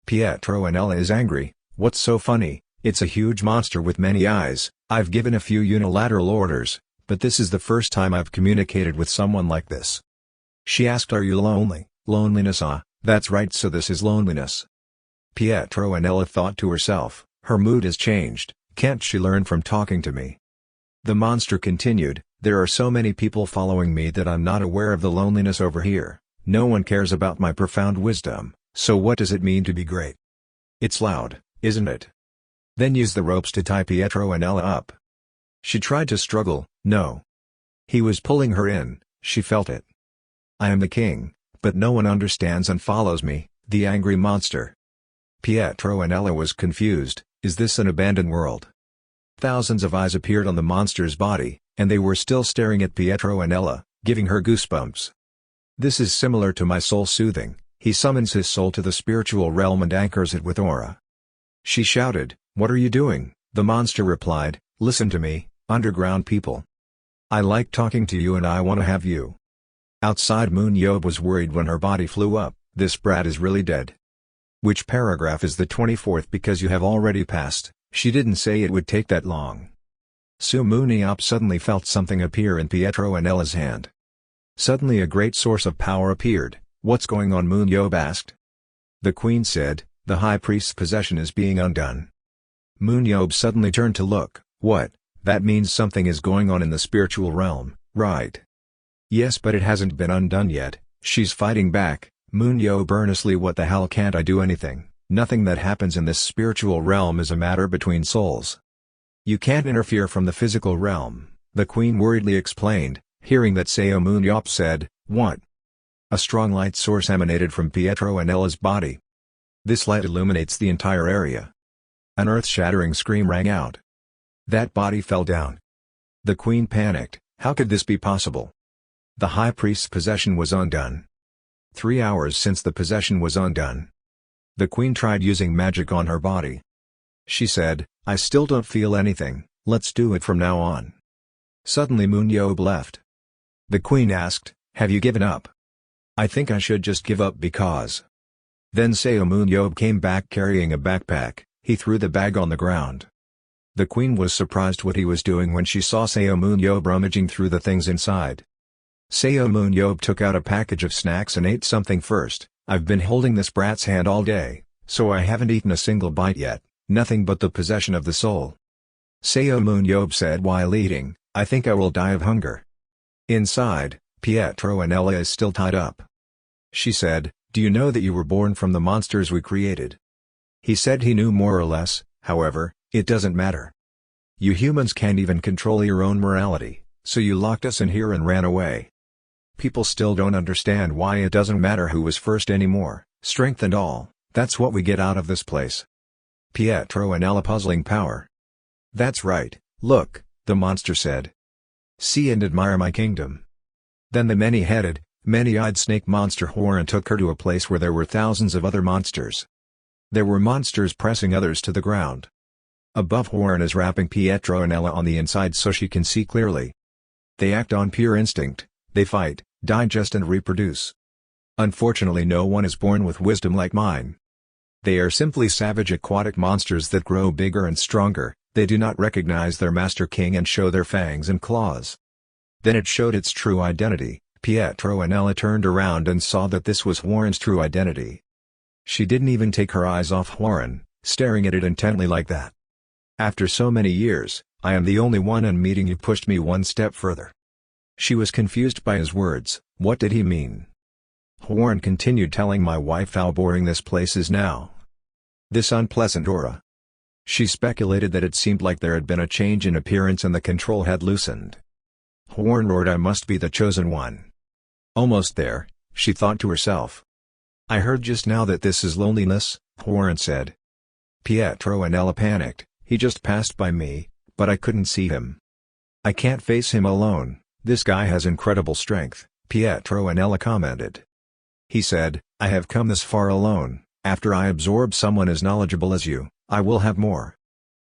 Pietro and Ella is angry. "What's so funny? It's a huge monster with many eyes. I've given a few unilateral orders, but this is the first time I've communicated with someone like this." She asked, "Are you lonely?" "Loneliness, ah, that's right, so this is loneliness." Pietro and Ella thought to herself, her mood has changed, can't she learn from talking to me? The monster continued, "There are so many people following me that I'm not aware of the loneliness over here. No one cares about my profound wisdom, so what does it mean to be great? It's loud, isn't it? Then use the ropes to tie Pietro and Ella up." She tried to struggle, no. He was pulling her in, she felt it. "I am the king, but no one understands and follows me," the angry monster. Pietro and Ella was confused. Is this an abandoned world? Thousands of eyes appeared on the monster's body, and they were still staring at Pietro and Ella, giving her goosebumps. "This is similar to my soul soothing." He summons his soul to the spiritual realm and anchors it with aura. She shouted, "What are you doing?" The monster replied, "Listen to me, underground people. I like talking to you and I want to have you." Outside, Moon Yob was worried when her body flew up. "This brat is really dead." "Which paragraph is the 24th? Because you have already passed." She didn't say it would take that long. Seomun Yob suddenly felt something appear in Pietro and Ella's hand. Suddenly a great source of power appeared. "What's going on?" Moon Yob asked. The queen said, "The high priest's possession is being undone." Moon Yob suddenly turned to look. "What? That means something is going on in the spiritual realm, right?" "Yes, but it hasn't been undone yet." She's fighting back. Moon Yob earnestly, "What the hell, can't I do anything? Nothing that happens in this spiritual realm is a matter between souls. You can't interfere from the physical realm," the queen worriedly explained. Hearing that, Seomun Yob said, "What?" A strong light source emanated from Pietro and Ella's body. This light illuminates the entire area. An earth-shattering scream rang out. That body fell down. The queen panicked. How could this be possible? The high priest's possession was undone. 3 hours since the possession was undone. The queen tried using magic on her body. She said, I still don't feel anything, let's do it from now on. Suddenly Moon Yob left. The queen asked, have you given up? I think I should just give up because. Then Seomun Yob came back carrying a backpack. He threw the bag on the ground. The queen was surprised what he was doing when she saw Seomun Yob rummaging through the things inside. Seomun Yob took out a package of snacks and ate something first. I've been holding this brat's hand all day, so I haven't eaten a single bite yet, nothing but the possession of the soul. Seomun Yob said while eating, I think I will die of hunger. Inside, Pietro and Ella is still tied up. She said, do you know that you were born from the monsters we created? He said he knew more or less, however, it doesn't matter. You humans can't even control your own morality, so you locked us in here and ran away. People still don't understand why it doesn't matter who was first anymore, strength and all, that's what we get out of this place. Pietro and Ella puzzling power. That's right, look, the monster said. See and admire my kingdom. Then the many-headed, many-eyed snake monster Horan took her to a place where there were thousands of other monsters. There were monsters pressing others to the ground. Above Horan is wrapping Pietro and Ella on the inside so she can see clearly. They act on pure instinct, they fight, digest and reproduce. Unfortunately no one is born with wisdom like mine. They are simply savage aquatic monsters that grow bigger and stronger, they do not recognize their master king and show their fangs and claws. Then it showed its true identity. Pietro and Ella turned around and saw that this was Horan's true identity. She didn't even take her eyes off Horan, staring at it intently like that. After so many years, I am the only one and meeting you pushed me one step further. She was confused by his words, what did he mean? Horan continued telling my wife how boring this place is now. This unpleasant aura. She speculated that it seemed like there had been a change in appearance and the control had loosened. Horan roared, I must be the chosen one. Almost there, she thought to herself. I heard just now that this is loneliness, Horan said. Pietro and Ella panicked, he just passed by me, but I couldn't see him. I can't face him alone, this guy has incredible strength, Pietro and Ella commented. He said, I have come this far alone, after I absorb someone as knowledgeable as you, I will have more.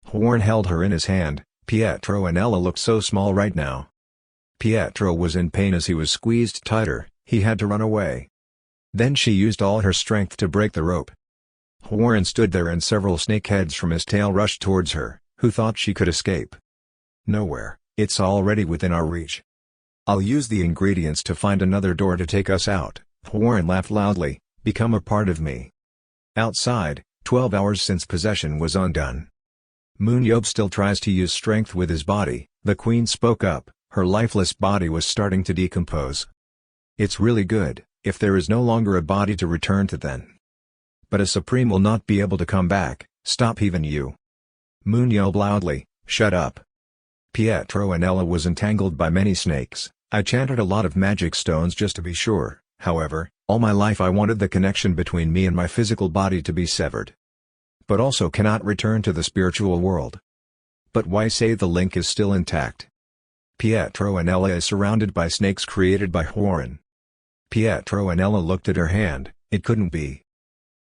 Horan held her in his hand, Pietro and Ella looked so small right now. Pietro was in pain as he was squeezed tighter, he had to run away. Then she used all her strength to break the rope. Horan stood there and several snakeheads from his tail rushed towards her, who thought she could escape. Nowhere, it's already within our reach. I'll use the ingredients to find another door to take us out, Horan laughed loudly, become a part of me. Outside, 12 hours since possession was undone. Moon Yob still tries to use strength with his body, the queen spoke up, her lifeless body was starting to decompose. It's really good, if there is no longer a body to return to then. But a supreme will not be able to come back, stop even you. Moon Yob loudly, shut up. Pietro and Ella was entangled by many snakes, I chanted a lot of magic stones just to be sure, however, all my life I wanted the connection between me and my physical body to be severed. But also cannot return to the spiritual world. But why say the link is still intact? Pietro and Ella is surrounded by snakes created by Horan. Pietro and Ella looked at her hand, it couldn't be.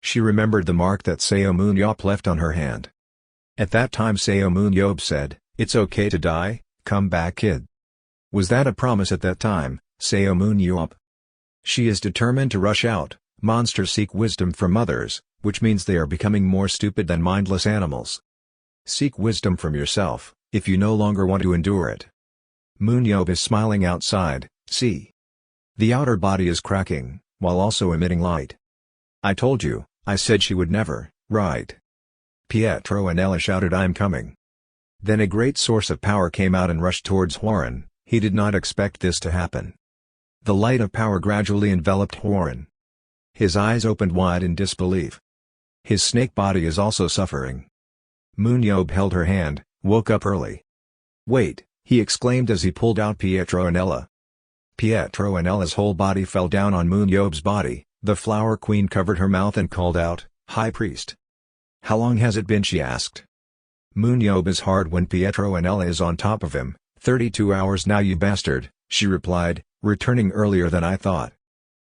She remembered the mark that Seomun Yob left on her hand. At that time Seomun Yob said, it's okay to die, come back kid. Was that a promise at that time, Seomun Yob? She is determined to rush out, monsters seek wisdom from others, which means they are becoming more stupid than mindless animals. Seek wisdom from yourself, if you no longer want to endure it. Moon Yob is smiling outside, see. The outer body is cracking, while also emitting light. I told you, I said she would never, right? Pietro and Ella shouted I'm coming. Then a great source of power came out and rushed towards Horan, he did not expect this to happen. The light of power gradually enveloped Horan. His eyes opened wide in disbelief. His snake body is also suffering. Moon Yob held her hand, woke up early. Wait, he exclaimed as he pulled out Pietro and Ella. Pietro and Ella's whole body fell down on Moon Yob's body, the flower queen covered her mouth and called out, High Priest. How long has it been she asked. Moon Yob is hard when Pietro and Ella is on top of him, 32 hours now you bastard, she replied, returning earlier than I thought.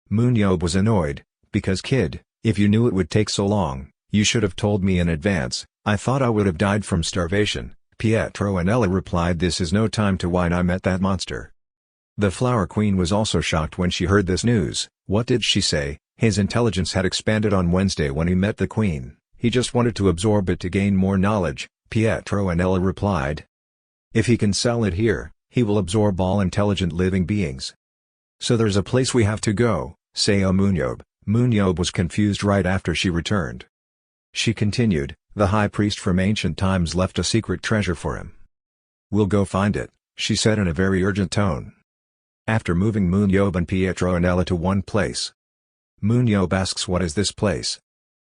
Moon Yob was annoyed, because kid, if you knew it would take so long, You should have told me in advance, I thought I would have died from starvation. Pietro and Ella replied, this is no time to whine, I met that monster. The Flower Queen was also shocked when she heard this news. What did she say? His intelligence had expanded on Wednesday when he met the Queen. He just wanted to absorb it to gain more knowledge, Pietro and Ella replied. If he can sell it here, he will absorb all intelligent living beings. So there's a place we have to go, Seomun Yob. Moon Yob was confused right after she returned. She continued, the high priest from ancient times left a secret treasure for him. We'll go find it, she said in a very urgent tone. After moving Moon Yob and Pietro and Ella to one place, Moon Yob asks, what is this place?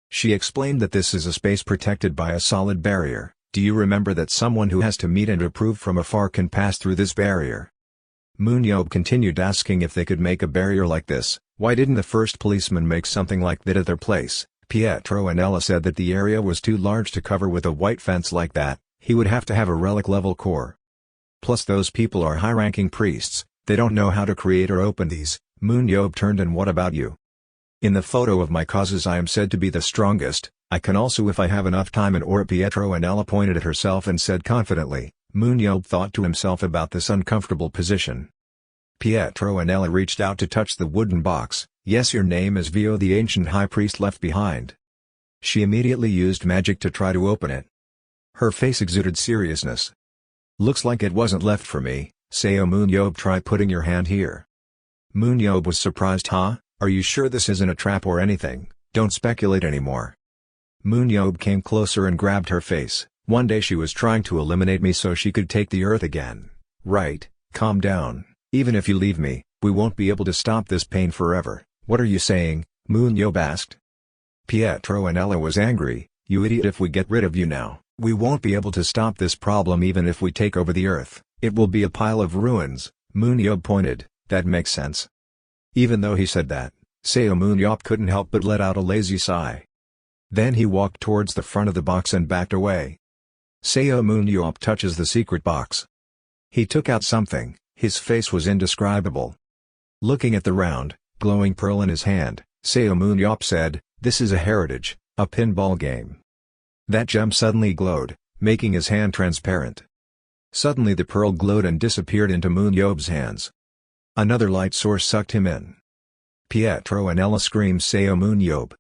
She explained that this is a space protected by a solid barrier. Do you remember that someone who has to meet and approve from afar can pass through this barrier? Moon Yob continued asking if they could make a barrier like this. Why didn't the first policeman make something like that at their place? Pietro and Ella said that the area was too large to cover with a white fence like that. He would have to have a relic-level core. Plus those people are high-ranking priests, they don't know how to create or open these. Moon Yob turned, and what about you? In the photo of my causes I am said to be the strongest, I can also if I have enough time and or Pietro and Ella pointed at herself and said confidently. Moon Yob thought to himself about this uncomfortable position. Pietro and Ella reached out to touch the wooden box. Yes, your name is Vio, the ancient high priest left behind. She immediately used magic to try to open it. Her face exuded seriousness. Looks like it wasn't left for me. Seomun Yob, try putting your hand here. Moon Yob was surprised. Huh? Are you sure this isn't a trap or anything? Don't speculate anymore. Moon Yob came closer and grabbed her face. One day she was trying to eliminate me so she could take the earth again. Right, calm down. Even if you leave me, we won't be able to stop this pain forever. What are you saying? Moon Yob asked. Pietro and Ella was angry. You idiot, if we get rid of you now, we won't be able to stop this problem even if we take over the earth. It will be a pile of ruins. Moon Yob pointed. That makes sense. Even though he said that, Seomun Yob couldn't help but let out a lazy sigh. Then he walked towards the front of the box and backed away. Seomun Yob touches the secret box. He took out something. His face was indescribable. Looking at the round, glowing pearl in his hand, Seomun Yob said, this is a heritage, a pinball game. That gem suddenly glowed, making his hand transparent. Suddenly the pearl glowed and disappeared into Moon Yob's hands. Another light source sucked him in. Pietro and Ella screamed, Seomun Yob.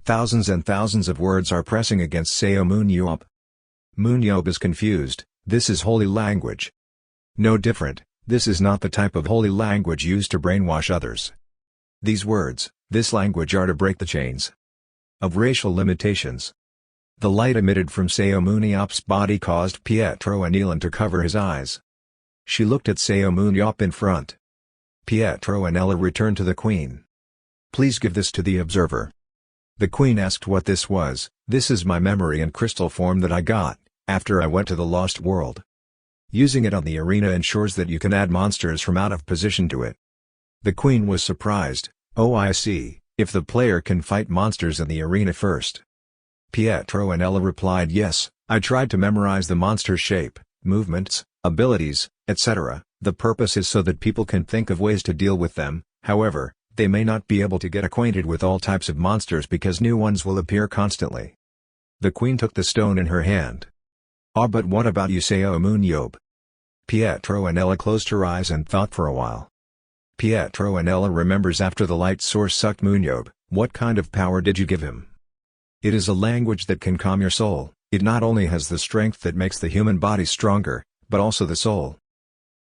Thousands and thousands of words are pressing against Seomun Yob. Moon Yob is confused. This is holy language. No different, this is not the type of holy language used to brainwash others. These words, this language are to break the chains of racial limitations. The light emitted from Seomun Yob's body caused Pietro and Ella to cover his eyes. She looked at Seomun Yob in front. Pietro and Ella returned to the Queen. Please give this to the observer. The Queen asked what this was. This is my memory in crystal form that I got after I went to the Lost World. Using it on the arena ensures that you can add monsters from out of position to it. The Queen was surprised. Oh, I see, if the player can fight monsters in the arena first. Pietro and Ella replied, yes, I tried to memorize the monster's shape, movements, abilities, etc. The purpose is so that people can think of ways to deal with them. However, they may not be able to get acquainted with all types of monsters because new ones will appear constantly. The Queen took the stone in her hand. Ah, but what about you, Seomun Yob? Pietro and Ella closed her eyes and thought for a while. Pietro and Ella remembers after the light source sucked Moon Yob. What kind of power did you give him? It is a language that can calm your soul. It not only has the strength that makes the human body stronger, but also the soul.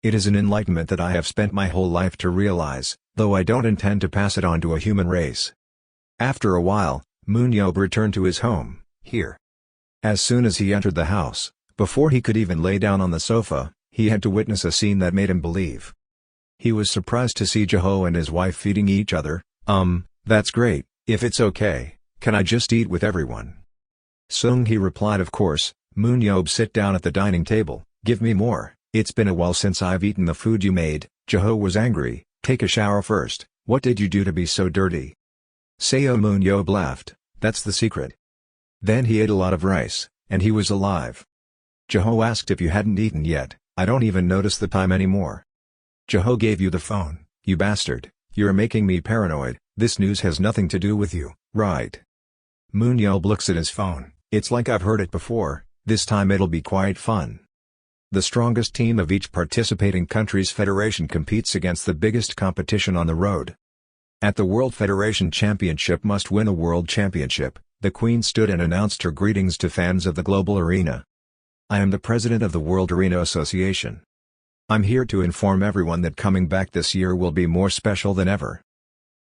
It is an enlightenment that I have spent my whole life to realize, though I don't intend to pass it on to a human race. After a while, Moon Yob returned to his home, here. As soon as he entered the house, before he could even lay down on the sofa, he had to witness a scene that made him believe. He was surprised to see Jeho and his wife feeding each other. That's great, if it's okay, can I just eat with everyone? Sung, he replied, of course. Moon Yob, sit down at the dining table, give me more, it's been a while since I've eaten the food you made. Jeho was angry, take a shower first, what did you do to be so dirty? Seomun Yob laughed, that's the secret. Then he ate a lot of rice, and he was alive. Jeho asked if you hadn't eaten yet. I don't even notice the time anymore. Jeho gave you the phone, you bastard, you're making me paranoid, this news has nothing to do with you, right? Moon Yob looks at his phone. It's like I've heard it before, this time it'll be quite fun. The strongest team of each participating country's federation competes against the biggest competition on the road. At the World Federation Championship must win a World Championship, the Queen stood and announced her greetings to fans of the global arena. I am the president of the World Arena Association. I'm here to inform everyone that coming back this year will be more special than ever.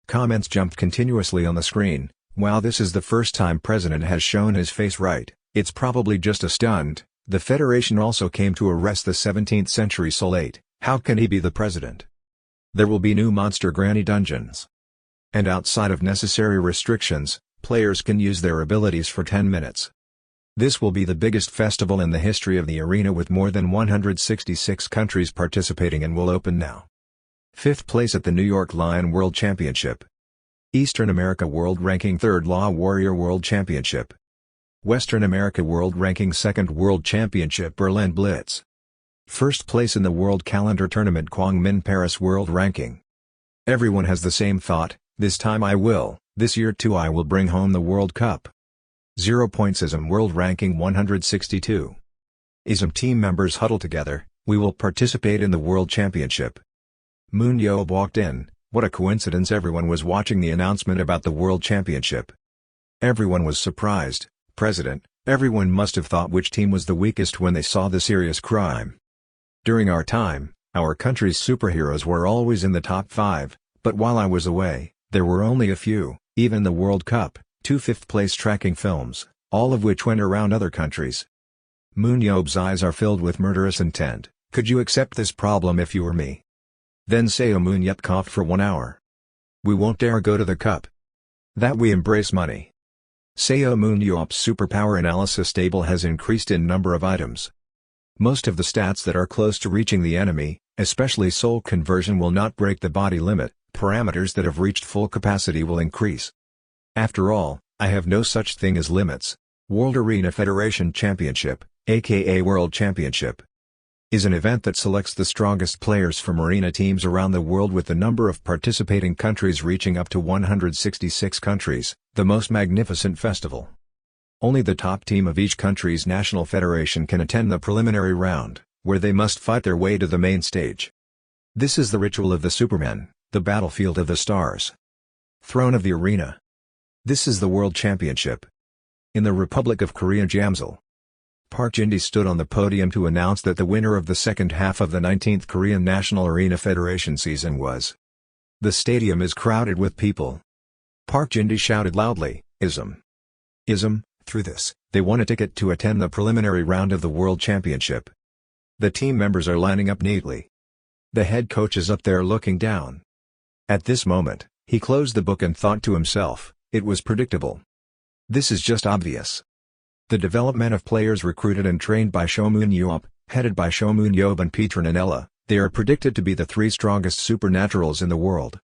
Comments jumped continuously on the screen. Wow, this is the first time president has shown his face right, it's probably just a stunt. The federation also came to arrest the 17th century Soulate. How can he be the president? There will be new monster granny dungeons. And outside of necessary restrictions, players can use their abilities for 10 minutes. This will be the biggest festival in the history of the arena with more than 166 countries participating and will open now. 5th place at the New York Lion World Championship. Eastern America World Ranking 3rd Law Warrior World Championship. Western America World Ranking 2nd World Championship Berlin Blitz. 1st place in the World Calendar Tournament Quang Minh Paris World Ranking. Everyone has the same thought, this time I will, this year too I will bring home the World Cup. 0 points ISM World Ranking 162. ISM team members huddle together, we will participate in the World Championship. Moon Yob walked in, what a coincidence, everyone was watching the announcement about the World Championship. Everyone was surprised. President, everyone must have thought which team was the weakest when they saw the serious crime. During our time, our country's superheroes were always in the top 5, but while I was away, there were only a few, even the World Cup, 2 5th-place tracking films, all of which went around other countries. Moon Yob's eyes are filled with murderous intent. Could you accept this problem if you were me? Then Seomun Yob coughed for 1 hour. We won't dare go to the cup. That we embrace money. Seomun Yob's superpower analysis table has increased in number of items. Most of the stats that are close to reaching the enemy, especially soul conversion, will not break the body limit, parameters that have reached full capacity will increase. After all, I have no such thing as limits. World Arena Federation Championship, aka World Championship, is an event that selects the strongest players from arena teams around the world, with the number of participating countries reaching up to 166 countries, the most magnificent festival. Only the top team of each country's national federation can attend the preliminary round, where they must fight their way to the main stage. This is the ritual of the Supermen, the battlefield of the stars. Throne of the arena. This is the World Championship. In the Republic of Korea, Jamsil. Park Jin-hee stood on the podium to announce that the winner of the second half of the 19th Korean National Arena Federation season was. The stadium is crowded with people. Park Jin-hee shouted loudly, "Ism! Ism!" Through this, they won a ticket to attend the preliminary round of the World Championship. The team members are lining up neatly. The head coach is up there looking down. At this moment, he closed the book and thought to himself, it was predictable. This is just obvious. The development of players recruited and trained by Seomun Yob, headed by Seomun Yob and Petronella, they are predicted to be the 3 strongest supernaturals in the world.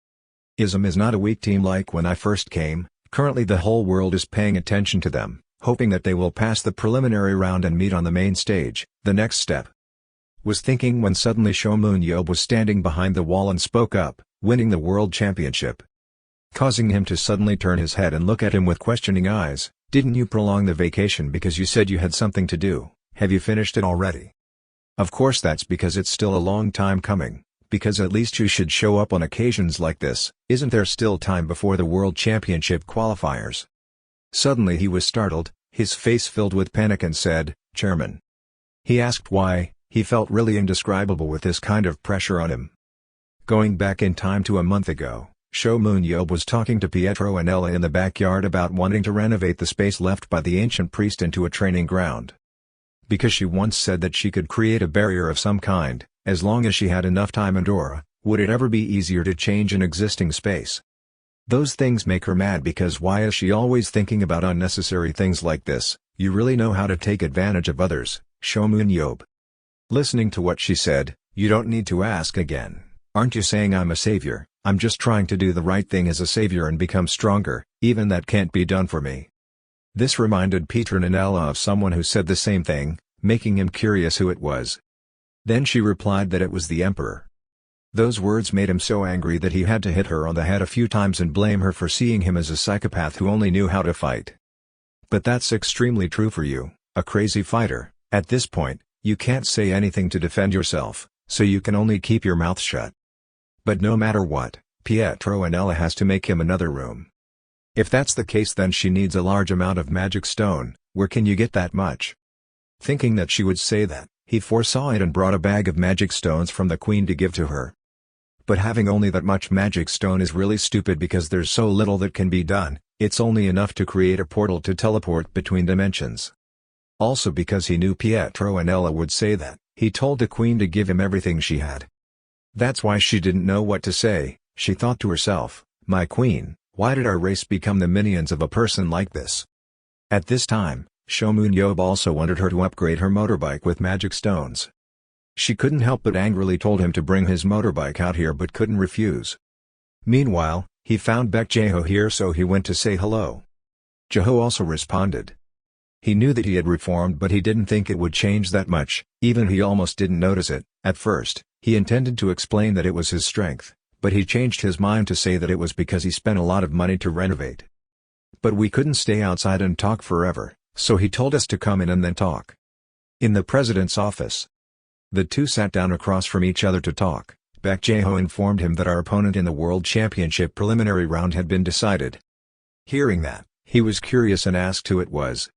ISM is not a weak team like when I first came. Currently the whole world is paying attention to them, hoping that they will pass the preliminary round and meet on the main stage. The next step. Was thinking when suddenly Seomun Yob was standing behind the wall and spoke up, winning the World Championship. Causing him to suddenly turn his head and look at him with questioning eyes. Didn't you prolong the vacation because you said you had something to do? Have you finished it already? Of course that's because it's still a long time coming, because at least you should show up on occasions like this. Isn't there still time before the World Championship qualifiers? Suddenly he was startled, his face filled with panic, and said, Chairman. He asked why. He felt really indescribable with this kind of pressure on him. Going back in time to a month ago, Seomun Yob was talking to Pietro and Ella in the backyard about wanting to renovate the space left by the ancient priest into a training ground. Because she once said that she could create a barrier of some kind, as long as she had enough time and aura. Would it ever be easier to change an existing space? Those things make her mad, because why is she always thinking about unnecessary things like this? You really know how to take advantage of others, Seomun Yob. Listening to what she said, you don't need to ask again. Aren't you saying I'm a savior? I'm just trying to do the right thing as a savior and become stronger. Even that can't be done for me. This reminded Petronella of someone who said the same thing, making him curious who it was. Then she replied that it was the emperor. Those words made him so angry that he had to hit her on the head a few times and blame her for seeing him as a psychopath who only knew how to fight. But that's extremely true for you, a crazy fighter. At this point, you can't say anything to defend yourself, so you can only keep your mouth shut. But no matter what, Pietronella has to make him another room. If that's the case, then she needs a large amount of magic stone. Where can you get that much? Thinking that she would say that, he foresaw it and brought a bag of magic stones from the queen to give to her. But having only that much magic stone is really stupid because there's so little that can be done. It's only enough to create a portal to teleport between dimensions. Also because he knew Pietronella would say that, he told the queen to give him everything she had. That's why she didn't know what to say. She thought to herself, "My queen, why did our race become the minions of a person like this?" At this time, Seomun Yob also wanted her to upgrade her motorbike with magic stones. She couldn't help but angrily told him to bring his motorbike out here but couldn't refuse. Meanwhile, he found Baek Jae-ho here, so he went to say hello. Jae-ho also responded. He knew that he had reformed, but he didn't think it would change that much. Even he almost didn't notice it. At first, he intended to explain that it was his strength, but he changed his mind to say that it was because he spent a lot of money to renovate. But we couldn't stay outside and talk forever, so he told us to come in and then talk. In the president's office, the two sat down across from each other to talk. Baek Jae-ho informed him that our opponent in the World Championship preliminary round had been decided. Hearing that, he was curious and asked who it was.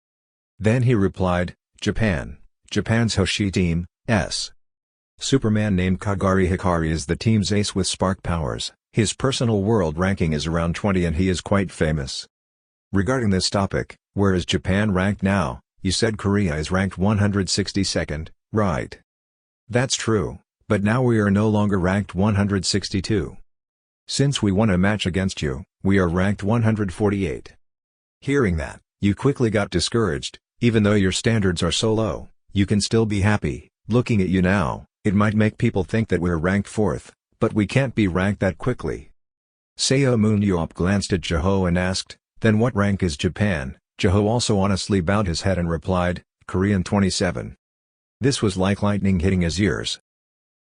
Then he replied, "Japan. Japan's Hoshi team, S. Superman named Kagari Hikari is the team's ace with spark powers. His personal world ranking is around 20 and he is quite famous." Regarding this topic, where is Japan ranked now? You said Korea is ranked 162nd, right? That's true, but now we are no longer ranked 162. Since we won a match against you, we are ranked 148. Hearing that, you quickly got discouraged. Even though your standards are so low, you can still be happy. Looking at you now, it might make people think that we're ranked 4th, but we can't be ranked that quickly. Seomun Yob glanced at Jae-ho and asked, "Then what rank is Japan?" Jae-ho also honestly bowed his head and replied, "Korean 27. This was like lightning hitting his ears.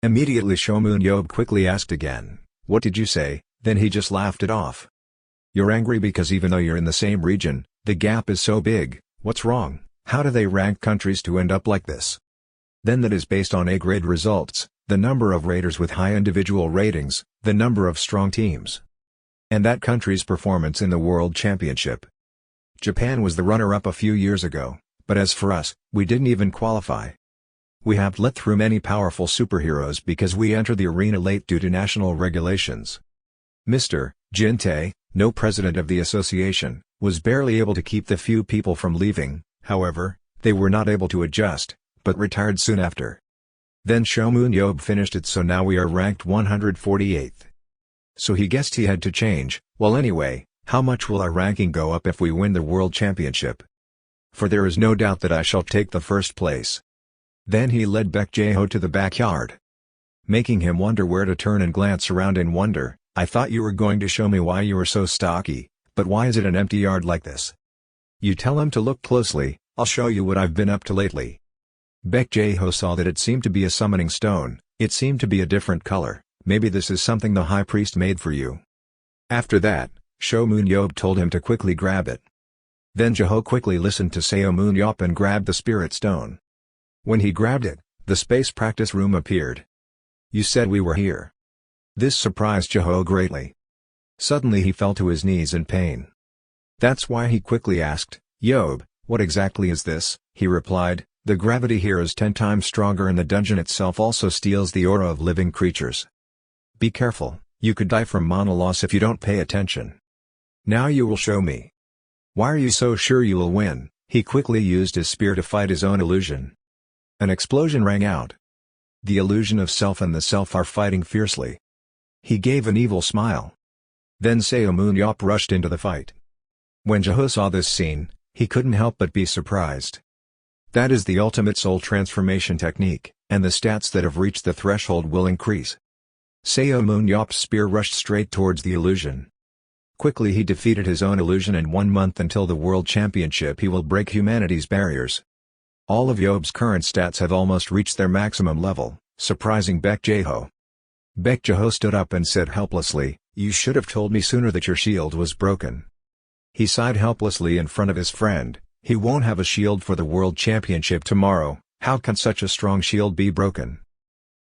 Immediately Seomun Yob quickly asked again, "What did you say?" Then he just laughed it off. "You're angry because even though you're in the same region, the gap is so big. What's wrong? How do they rank countries to end up like this?" Then that is based on A-grade results, the number of raters with high individual ratings, the number of strong teams, and that country's performance in the World Championship. Japan was the runner-up a few years ago, but as for us, we didn't even qualify. We have let through many powerful superheroes because we entered the arena late due to national regulations. Mr. Jin Tae, no president of the association, was barely able to keep the few people from leaving. However, they were not able to adjust, but retired soon after. Then Seomun Yob finished it, so now we are ranked 148th. So he guessed he had to change. Well, anyway, how much will our ranking go up if we win the World Championship? For there is no doubt that I shall take the first place. Then he led Baek Jae-ho to the backyard, making him wonder where to turn and glance around in wonder. "I thought you were going to show me why you were so stocky, but why is it an empty yard like this?" "You tell him to look closely, I'll show you what I've been up to lately." Baek Jae-ho saw that it seemed to be a summoning stone. It seemed to be a different color. "Maybe this is something the high priest made for you." After that, Seomun Yob told him to quickly grab it. Then Jae-ho quickly listened to Seomun Yob and grabbed the spirit stone. When he grabbed it, the space practice room appeared. "You said we were here." This surprised Jae-ho greatly. Suddenly he fell to his knees in pain. That's why he quickly asked, "Yob, what exactly is this?" He replied, "The gravity here is 10 times stronger and the dungeon itself also steals the aura of living creatures. Be careful, you could die from mana loss if you don't pay attention. Now you will show me." "Why are you so sure you will win?" He quickly used his spear to fight his own illusion. An explosion rang out. The illusion of self and the self are fighting fiercely. He gave an evil smile. Then Seomun Yob rushed into the fight. When Jae-ho saw this scene, he couldn't help but be surprised. That is the ultimate soul transformation technique, and the stats that have reached the threshold will increase. Seomun Yob's spear rushed straight towards the illusion. Quickly he defeated his own illusion. In 1 month until the World Championship he will break humanity's barriers. All of Yob's current stats have almost reached their maximum level, surprising Baek Jae-ho. Baek Jae-ho stood up and said helplessly, "You should have told me sooner that your shield was broken." He sighed helplessly in front of his friend, He won't have a shield for the World Championship tomorrow. How can such a strong shield be broken?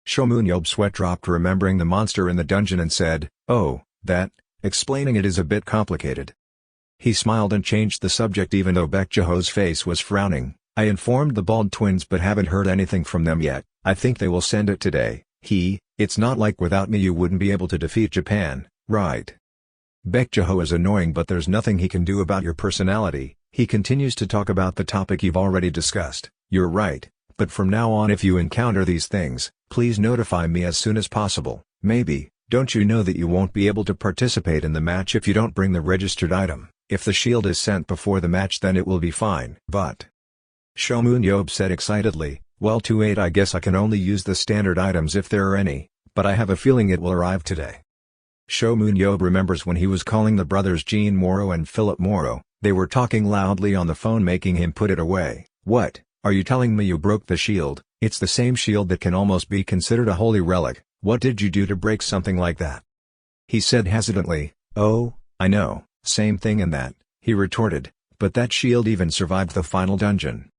Seomun Yob sweat dropped remembering the monster in the dungeon and said, "Oh, that, explaining it is a bit complicated." He smiled and changed the subject even though Baek Jae-ho's face was frowning. "I informed the bald twins but haven't heard anything from them yet. I think they will send it today." It's not like without me you wouldn't be able to defeat Japan, right? Baek Jae-ho is annoying but there's nothing he can do about your personality. He continues to talk about the topic you've already discussed. "You're right, but from now on if you encounter these things, please notify me as soon as possible. Maybe, don't you know that you won't be able to participate in the match if you don't bring the registered item? If the shield is sent before the match then it will be fine." "But," Seomun Yob said excitedly, "well too late. I guess I can only use the standard items if there are any, but I have a feeling it will arrive today." Seomun Yob remembers when he was calling the brothers Jean Moro and Philip Moro, they were talking loudly on the phone making him put it away. "What, are you telling me you broke the shield? It's the same shield that can almost be considered a holy relic. What did you do to break something like that?" He said hesitantly, "Oh, I know, same thing in that," he retorted, "but that shield even survived the final dungeon."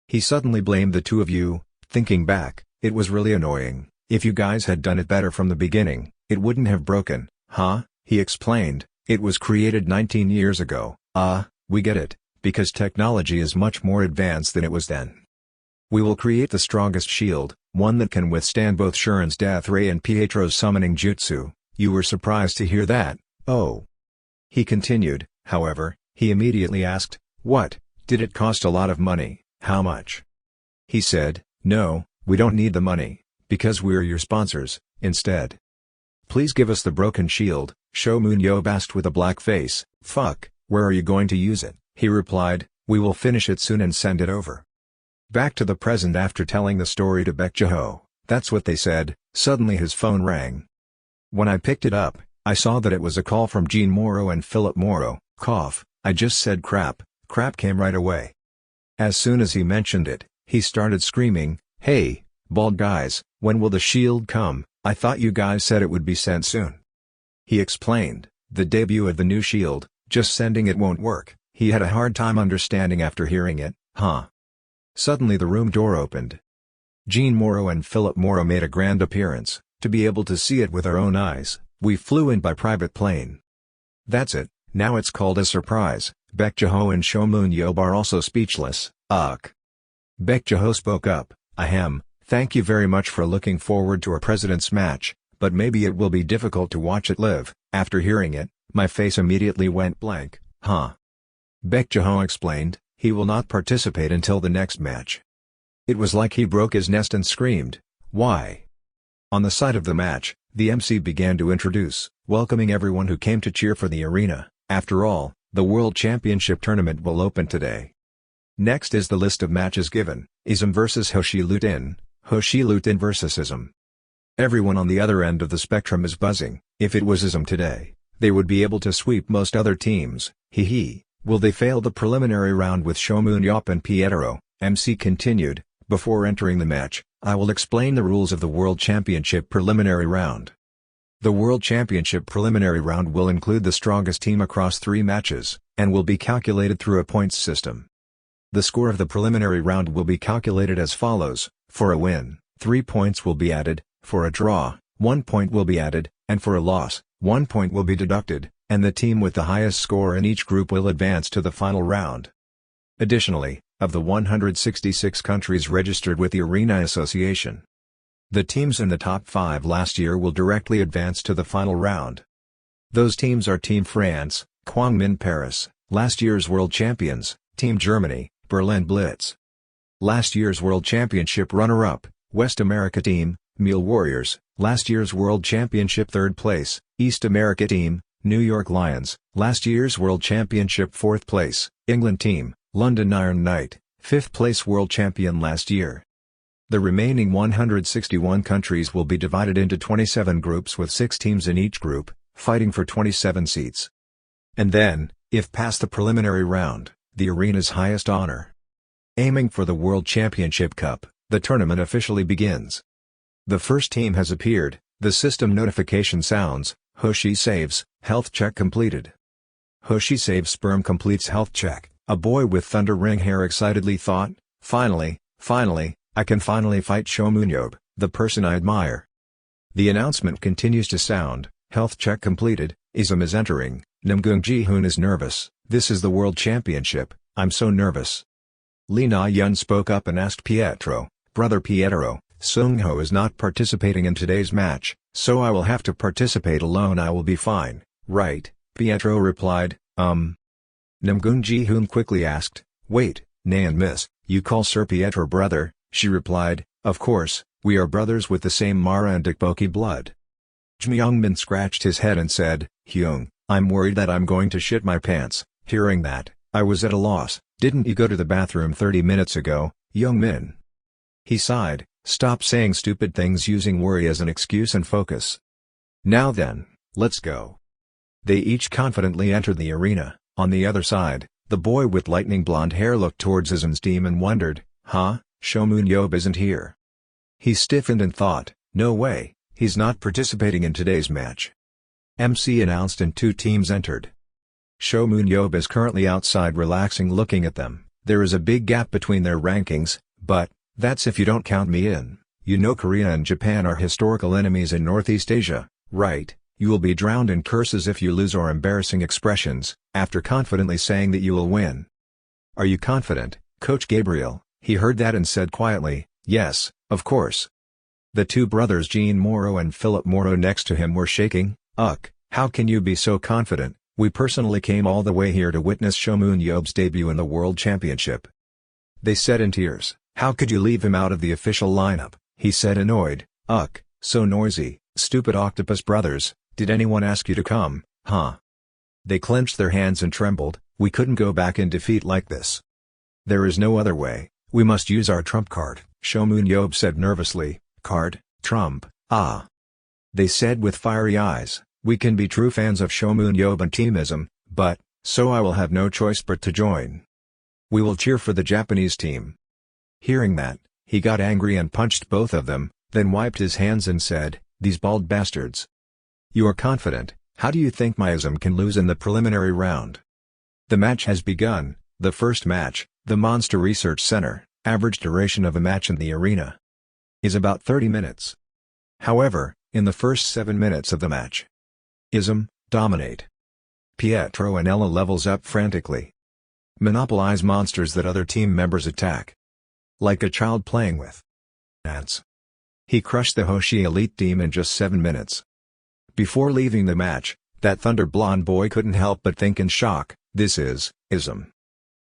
He suddenly blamed the two of you. Thinking back, it was really annoying. "If you guys had done it better from the beginning, it wouldn't have broken." He explained, "It was created 19 years ago. We get it, because technology is much more advanced than it was then. We will create the strongest shield, one that can withstand both Shuren's death ray and Pietro's summoning jutsu." You were surprised to hear that, oh? He continued, however, he immediately asked, "What, did it cost a lot of money? How much?" He said, "No, we don't need the money, because we're your sponsors, instead. Please give us the broken shield." Seomun Yob asked with a black face. "Fuck, where are you going to use it?" He replied, "We will finish it soon and send it over." Back to the present after telling the story to Baek Jae-ho, that's what they said. Suddenly his phone rang. When I picked it up, I saw that it was a call from Jean Moro and Philip Moro. I just said crap came right away. As soon as he mentioned it, he started screaming, "Hey, bald guys, when will the shield come? I thought you guys said it would be sent soon." He explained, "The debut of the new shield, just sending it won't work." He had a hard time understanding after hearing it. Suddenly the room door opened. Jean Moro and Philip Moro made a grand appearance. "To be able to see it with our own eyes, we flew in by private plane." That's it, now it's called a surprise. Baek Jae-ho and Seomun Yob are also speechless. Baek Jae-ho spoke up, "Ahem, thank you very much for looking forward to our president's match, but maybe it will be difficult to watch it live." After hearing it, my face immediately went blank. Baek Jae-ho explained, he will not participate until the next match. It was like he broke his nest and screamed, "Why?" On the side of the match, the MC began to introduce, welcoming everyone who came to cheer for the arena. After all, the World Championship tournament will open today. Next is the list of matches given: Ism vs Hoshi Lutin, Hoshi Lutin vs Ism. Everyone on the other end of the spectrum is buzzing. If it was Ism today, they would be able to sweep most other teams. Will they fail the preliminary round with Seomun Yob and Pietro? MC continued, "Before entering the match, I will explain the rules of the World Championship preliminary round. The World Championship preliminary round will include the strongest team across 3 matches, and will be calculated through a points system. The score of the preliminary round will be calculated as follows: for a win, 3 points will be added, for a draw, 1 point will be added, and for a loss, 1 point will be deducted, and the team with the highest score in each group will advance to the final round." Additionally, of the 166 countries registered with the Arena Association, the teams in the top 5 last year will directly advance to the final round. Those teams are Team France, Kwangmin Paris, last year's world champions; Team Germany, Berlin Blitz. Last year's world championship runner-up, West America Team, Mule Warriors; last year's world championship third place, East America Team, New York Lions; last year's world championship 4th place, England Team, London Iron Knight, 5th place world champion last year. The remaining 161 countries will be divided into 27 groups with 6 teams in each group, fighting for 27 seats. And then, if past the preliminary round, the arena's highest honor, aiming for the World Championship Cup, the tournament officially begins. The first team has appeared. The system notification sounds, "Hoshi saves, health check completed." Hoshi saves sperm completes health check. A boy with thunder ring hair excitedly thought, finally, I can finally fight Seomun Yob, the person I admire. The announcement continues to sound, health check completed, Ism is entering, Namgung Ji-hoon is nervous, this is the world championship, I'm so nervous. Lee Na-yeon spoke up and asked Pietro, Brother Pietro, Seung-ho is not participating in today's match, so I will have to participate alone. I will be fine, right? Pietro replied, Namgung Ji-hoon quickly asked, wait, Nan miss, you call Sir Pietro brother? She replied, of course, we are brothers with the same Mara and Dakboki blood. Jmyungmin scratched his head and said, Hyung, I'm worried that I'm going to shit my pants. Hearing that, I was at a loss. Didn't you go to the bathroom 30 minutes ago, Youngmin? He sighed, stop saying stupid things using worry as an excuse and focus. Now then, let's go. They each confidently entered the arena. On the other side, the boy with lightning blonde hair looked towards Ism's team and wondered, Seomun Yob isn't here. He stiffened and thought, no way, he's not participating in today's match. MC announced and two teams entered. Seomun Yob is currently outside relaxing looking at them. There is a big gap between their rankings, but that's if you don't count me in. You know Korea and Japan are historical enemies in Northeast Asia, right? You will be drowned in curses if you lose or embarrassing expressions, after confidently saying that you will win. Are you confident, Coach Gabriel? He heard that and said quietly, yes, of course. The two brothers Jean Morrow and Philip Morrow next to him were shaking. How can you be so confident? We personally came all the way here to witness Seomun Yob's debut in the World Championship. They said in tears, how could you leave him out of the official lineup? He said annoyed, so noisy, stupid octopus brothers, did anyone ask you to come, huh? They clenched their hands and trembled, we couldn't go back in defeat like this. There is no other way, we must use our trump card, Seomun Yob said nervously, card, trump, They said with fiery eyes, we can be true fans of Seomun Yob and Team Ism, but, so I will have no choice but to join. We will cheer for the Japanese team. Hearing that, he got angry and punched both of them, then wiped his hands and said, these bald bastards. You are confident, how do you think my Ism can lose in the preliminary round? The match has begun, the first match, the Monster Research Center, average duration of a match in the arena is about 30 minutes. However, in the first 7 minutes of the match, Ism dominate. Pietro and Ella levels up frantically. Monopolize monsters that other team members attack. Like a child playing with ants. He crushed the Hoshi elite team in just 7 minutes. Before leaving the match, that thunder blonde boy couldn't help but think in shock, this is Ism.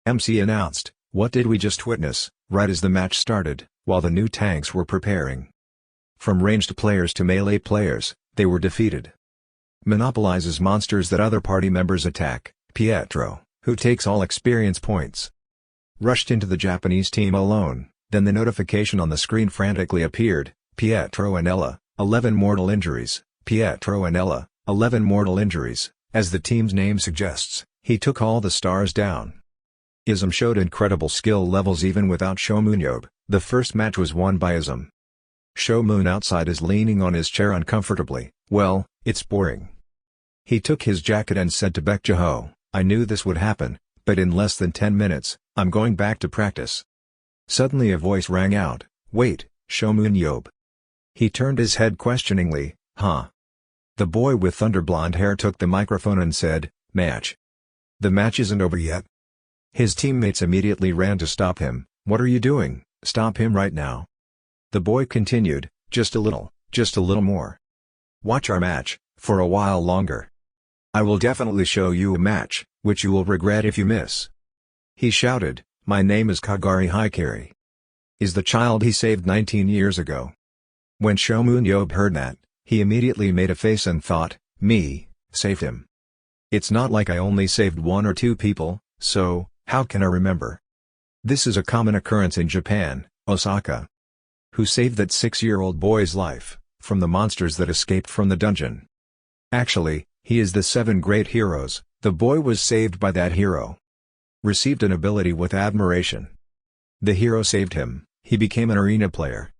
MC announced, what did we just witness, right as the match started, while the new tanks were preparing. From ranged players to melee players, they were defeated. Monopolizes monsters that other party members attack, Pietro, who takes all experience points. Rushed into the Japanese team alone, then the notification on the screen frantically appeared, Pietro and Ella, 11 mortal injuries, Pietro and Ella, 11 mortal injuries, as the team's name suggests, he took all the stars down. Ism showed incredible skill levels even without Seomun Yob, the first match was won by Ism. Seomun outside is leaning on his chair uncomfortably, well, it's boring. He took his jacket and said to Baek Jae-ho, I knew this would happen, but in less than 10 minutes, I'm going back to practice. Suddenly a voice rang out, wait, Seomun Yob. He turned his head questioningly, huh? The boy with thunder blonde hair took the microphone and said, match. The match isn't over yet. His teammates immediately ran to stop him, what are you doing, stop him right now. The boy continued, just a little more. Watch our match, for a while longer. I will definitely show you a match, which you will regret if you miss. He shouted, my name is Kagari Hikari. Is the child he saved 19 years ago. When Seomun Yob heard that, he immediately made a face and thought, me, saved him. It's not like I only saved 1 or 2 people, so, how can I remember? This is a common occurrence in Japan, Osaka. Who saved that 6-year-old boy's life, from the monsters that escaped from the dungeon. Actually, he is the 7 great heroes, the boy was saved by that hero. Received an ability with admiration. The hero saved him, he became an arena player.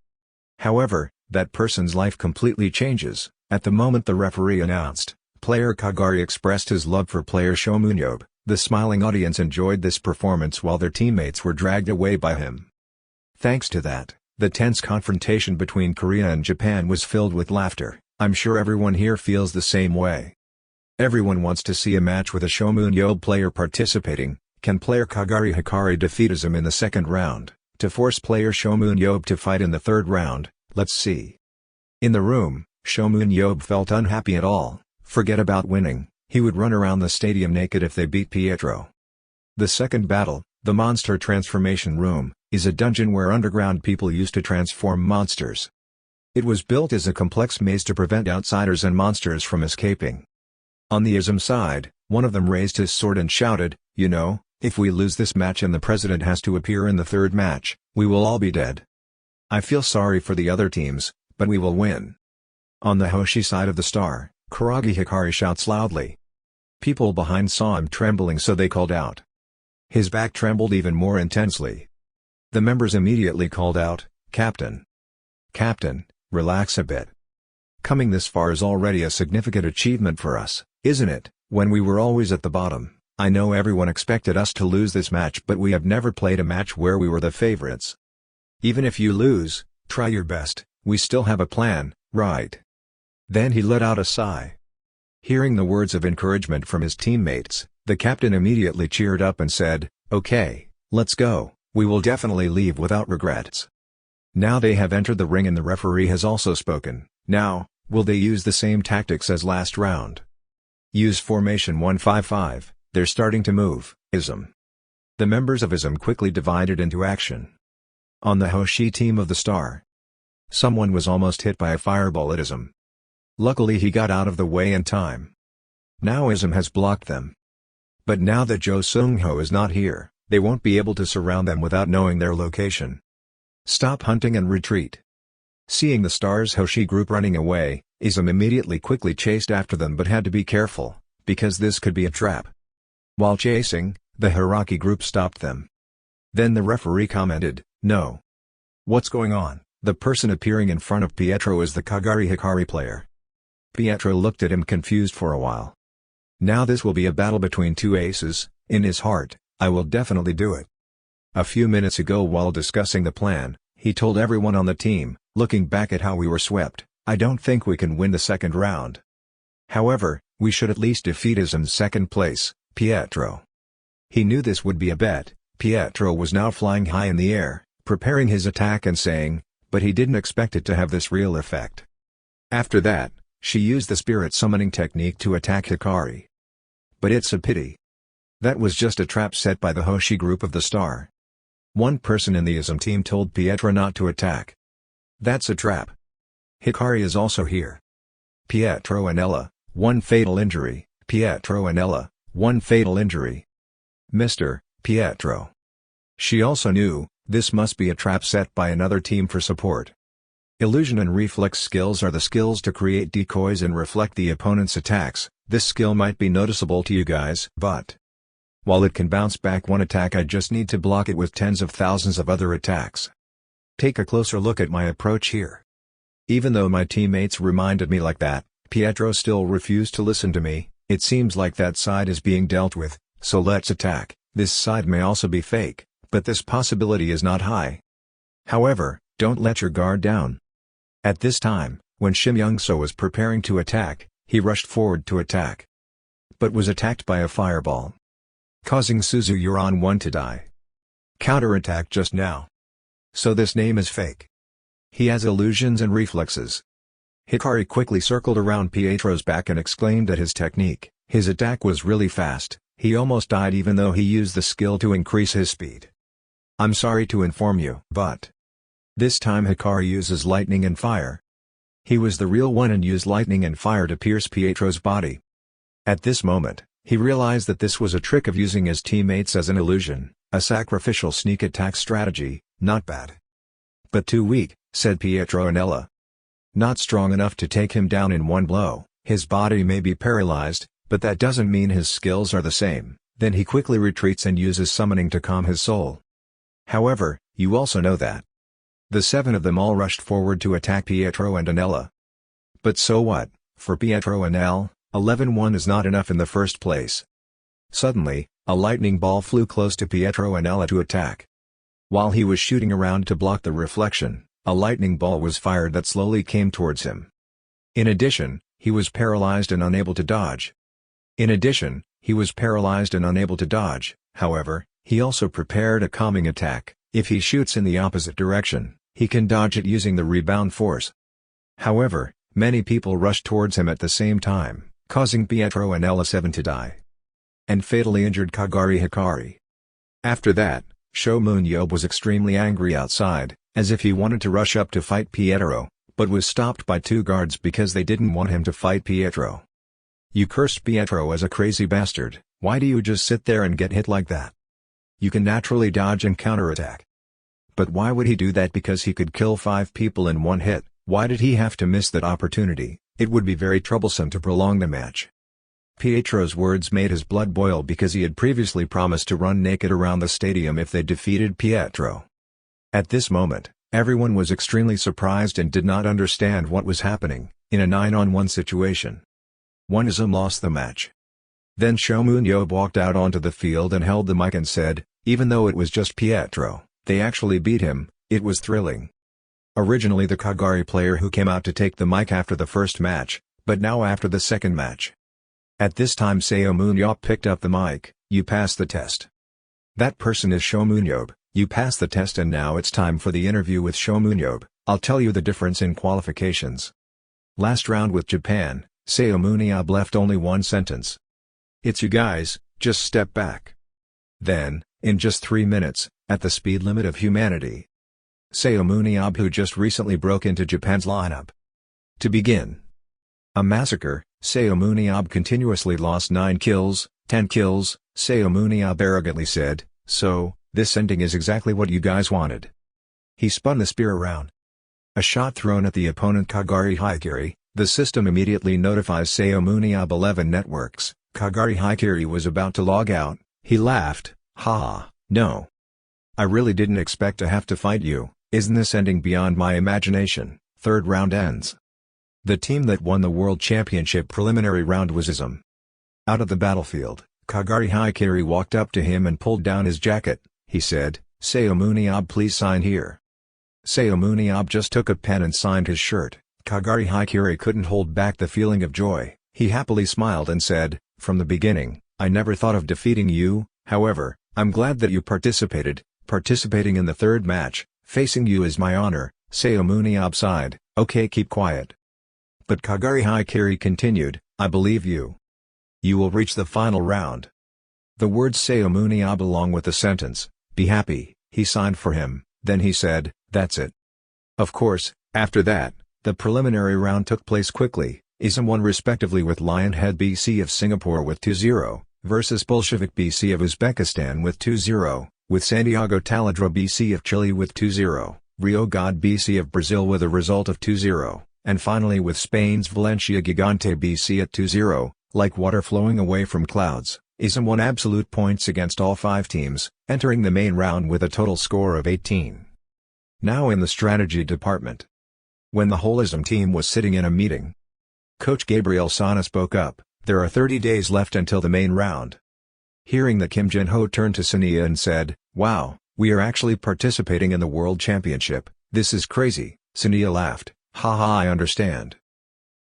However, that person's life completely changes, at the moment the referee announced, player Kagari expressed his love for player Seomun Yob, The smiling audience enjoyed this performance while their teammates were dragged away by him. Thanks to that, the tense confrontation between Korea and Japan was filled with laughter. I'm sure everyone here feels the same way. Everyone wants to see a match with a Seomun Yob player participating. Can player Kagari Hikari defeat him in the second round, to force player Seomun Yob to fight in the third round? Let's see. In the room, Seomun Yob felt unhappy at all. Forget about winning, he would run around the stadium naked if they beat Pietro. The second battle, the Monster Transformation Room, is a dungeon where underground people used to transform monsters. It was built as a complex maze to prevent outsiders and monsters from escaping. On the ISM side, one of them raised his sword and shouted, "You know, if we lose this match and the president has to appear in the third match, we will all be dead. I feel sorry for the other teams, but we will win." On the Hoshi side of the star, Kuragi Hikari shouts loudly. People behind saw him trembling, so they called out. His back trembled even more intensely. The members immediately called out, "Captain! Captain, relax a bit. Coming this far is already a significant achievement for us, isn't it, when we were always at the bottom? I know everyone expected us to lose this match, but we have never played a match where we were the favorites. Even if you lose, try your best, we still have a plan, right?" Then he let out a sigh. Hearing the words of encouragement from his teammates, the captain immediately cheered up and said, "Okay, let's go, we will definitely leave without regrets." Now they have entered the ring and the referee has also spoken. Now, will they use the same tactics as last round? Use formation 155, they're starting to move. ISM. The members of ISM quickly divided into action. On the Hoshi team of the star, someone was almost hit by a fireball at ISM. Luckily he got out of the way in time. Now ISM has blocked them. But now that Jo Seung-ho is not here, they won't be able to surround them without knowing their location. Stop hunting and retreat. Seeing the star's Hoshi group running away, ISM immediately quickly chased after them but had to be careful, because this could be a trap. While chasing, the Hiraki group stopped them. Then the referee commented, "No. What's going on?" The person appearing in front of Pietro is the Kagari Hikari player. Pietro looked at him confused for a while. Now this will be a battle between two aces. In his heart, I will definitely do it. A few minutes ago while discussing the plan, he told everyone on the team, "Looking back at how we were swept, I don't think we can win the second round. However, we should at least defeat ISM's second place, Pietro." He knew this would be a bet. Pietro was now flying high in the air, preparing his attack and saying, but he didn't expect it to have this real effect. After that, she used the spirit summoning technique to attack Hikari. But it's a pity. That was just a trap set by the Hoshi group of the star. One person in the ISM team told Pietro not to attack. That's a trap. Hikari is also here. Pietro and Ella, one fatal injury. Pietro and Ella, one fatal injury. Mr. Pietro. She also knew, this must be a trap set by another team for support. Illusion and reflex skills are the skills to create decoys and reflect the opponent's attacks. This skill might be noticeable to you guys, but while it can bounce back one attack, I just need to block it with tens of thousands of other attacks. Take a closer look at my approach here. Even though my teammates reminded me like that, Pietro still refused to listen to me. It seems like that side is being dealt with, so let's attack. This side may also be fake, but this possibility is not high. However, don't let your guard down. At this time, when Shim Young-so was preparing to attack, he rushed forward to attack, but was attacked by a fireball, causing Suzu Yuron 1 to die. Counterattack just now. So this name is fake. He has illusions and reflexes. Hikari quickly circled around Pietro's back and exclaimed at his technique. His attack was really fast, he almost died even though he used the skill to increase his speed. I'm sorry to inform you, but this time Hikari uses lightning and fire. He was the real one and used lightning and fire to pierce Pietro's body. At this moment, he realized that this was a trick of using his teammates as an illusion, a sacrificial sneak attack strategy. Not bad. But too weak, said Pietro and Ella. Not strong enough to take him down in one blow. His body may be paralyzed, but that doesn't mean his skills are the same. Then he quickly retreats and uses summoning to calm his soul. However, you also know that the 7 of them all rushed forward to attack Pietro and Anella. But so what? For Pietro and L, 11-1 is not enough in the first place. Suddenly, a lightning ball flew close to Pietro and Ella to attack. While he was shooting around to block the reflection, a lightning ball was fired that slowly came towards him. In addition, he was paralyzed and unable to dodge. However, he also prepared a calming attack. If he shoots in the opposite direction, he can dodge it using the rebound force. However, many people rushed towards him at the same time, causing Pietro and Ella 7 to die, and fatally injured Kagari Hikari. After that, Seomun Yob was extremely angry outside, as if he wanted to rush up to fight Pietro, but was stopped by 2 guards because they didn't want him to fight Pietro. "You cursed Pietro as a crazy bastard, why do you just sit there and get hit like that? You can naturally dodge and counterattack." But why would he do that? Because he could kill 5 people in one hit. Why did he have to miss that opportunity? It would be very troublesome to prolong the match. Pietro's words made his blood boil because he had previously promised to run naked around the stadium if they defeated Pietro. At this moment, everyone was extremely surprised and did not understand what was happening. In a 9-on-1 situation, one of them lost the match. Then Seomun Yob walked out onto the field and held the mic and said, even though it was just Pietro, they actually beat him. It was thrilling. Originally the Kagari player who came out to take the mic after the first match, but now after the second match. At this time Seomun Yob picked up the mic. "You passed the test. That person is Seomun Yob, you passed the test and now it's time for the interview with Seomun Yob. I'll tell you the difference in qualifications." Last round with Japan, Seomun Yob left only one sentence. "It's you guys, just step back." Then, in just 3 minutes, at the speed limit of humanity, Seomun Yob, who just recently broke into Japan's lineup. To begin a massacre, Seomun Yob continuously lost 9 kills, 10 kills, Seomun Yob arrogantly said, "So, this ending is exactly what you guys wanted." He spun the spear around. A shot thrown at the opponent Kagari Hikari, the system immediately notifies Seomun Yob 11 networks. Kagari Hikari was about to log out. He laughed, "Haha, no. I really didn't expect to have to fight you, isn't this ending beyond my imagination?" Third round ends. The team that won the World Championship preliminary round was ISM. Out of the battlefield, Kagari Hikari walked up to him and pulled down his jacket. He said, "Seomun Yob, please sign here." Seomun Yob just took a pen and signed his shirt. Kagari Hikari couldn't hold back the feeling of joy. He happily smiled and said, "From the beginning, I never thought of defeating you, however, I'm glad that you participated. Participating in the third match, facing you is my honor." Seomun Yob sighed, "Okay, keep quiet." But Kagari Hikari continued, "I believe you. You will reach the final round." The words Seomun Yob along with the sentence, "Be happy," he signed for him, then he said, "That's it." Of course, after that, the preliminary round took place quickly. ISM won respectively with Lionhead BC of Singapore with 2-0, versus Bolshevik BC of Uzbekistan with 2-0, with Santiago Taladro BC of Chile with 2-0, Rio God BC of Brazil with a result of 2-0, and finally with Spain's Valencia Gigante BC at 2-0, like water flowing away from clouds. ISM won absolute points against all 5 teams, entering the main round with a total score of 18. Now in the strategy department. When the whole ISM team was sitting in a meeting, Coach Gabriel Sana spoke up, "There are 30 days left until the main round." Hearing that, Kim Jin-ho turned to Sania and said, "Wow, we are actually participating in the World Championship, this is crazy." Sania laughed, "Haha, I understand."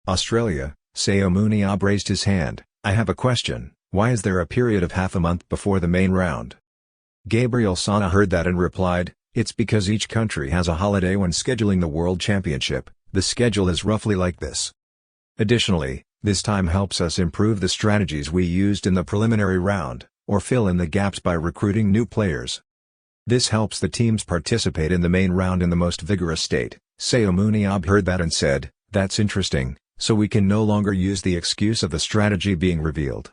Australia, Seomun Yob raised his hand, "I have a question, why is there a period of half a month before the main round?" Gabriel Sana heard that and replied, "It's because each country has a holiday when scheduling the World Championship, the schedule is roughly like this. Additionally, this time helps us improve the strategies we used in the preliminary round, or fill in the gaps by recruiting new players. This helps the teams participate in the main round in the most vigorous state." Seomun Yob heard that and said, "That's interesting, so we can no longer use the excuse of the strategy being revealed.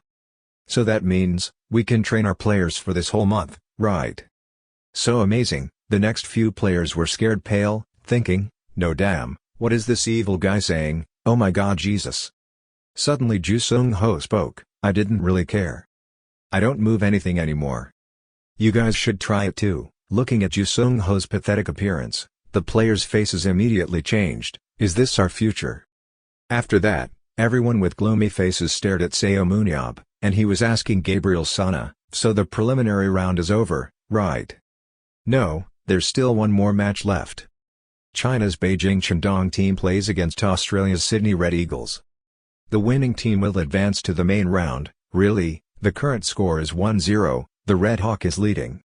So that means, we can train our players for this whole month, right?" So amazing, the next few players were scared pale, thinking, "No damn, what is this evil guy saying? Oh my god, Jesus." Suddenly Ju Sung-ho spoke, "I didn't really care. I don't move anything anymore. You guys should try it too." Looking at Ju Sung-ho's pathetic appearance, the players' faces immediately changed. Is this our future? After that, everyone with gloomy faces stared at Seomun Yob, and he was asking Gabriel Sana, So the preliminary round is over, right? No, there's still one more match left. China's Beijing Shandong team plays against Australia's Sydney Red Eagles. The winning team will advance to the main round. Really, the current score is 1-0, the Red Hawk is leading.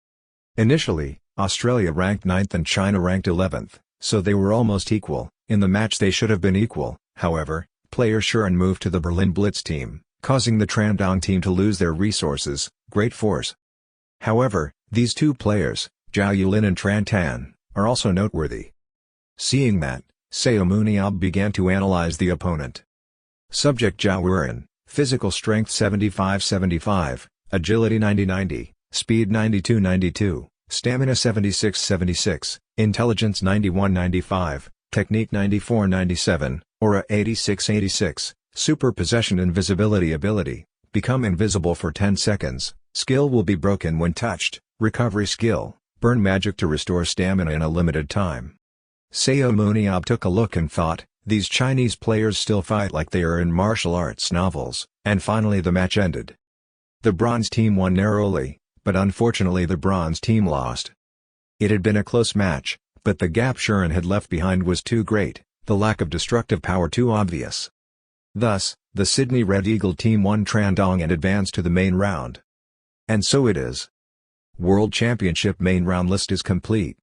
Initially, Australia ranked 9th and China ranked 11th, so they were almost equal. In the match they should have been equal, however, player Shuren moved to the Berlin Blitz team, causing the Shandong team to lose their resources, great force. However, these two players, Zhao Yulin and Tran Tan, are also noteworthy. Seeing that, Seomun Yob began to analyze the opponent. Subject Zhao Yulin, physical strength 75-75, agility 90-90, speed 92-92, stamina 76-76, intelligence 91-95, technique 94-97, aura 86-86, super possession invisibility ability, become invisible for 10 seconds, skill will be broken when touched, recovery skill, burn magic to restore stamina in a limited time. Seomun Yob took a look and thought, these Chinese players still fight like they are in martial arts novels, and finally the match ended. The bronze team won narrowly, but unfortunately the bronze team lost. It had been a close match, but the gap Shuren had left behind was too great, the lack of destructive power too obvious. Thus, the Sydney Red Eagle team won Shandong and advanced to the main round. And so it is. World Championship main round list is complete.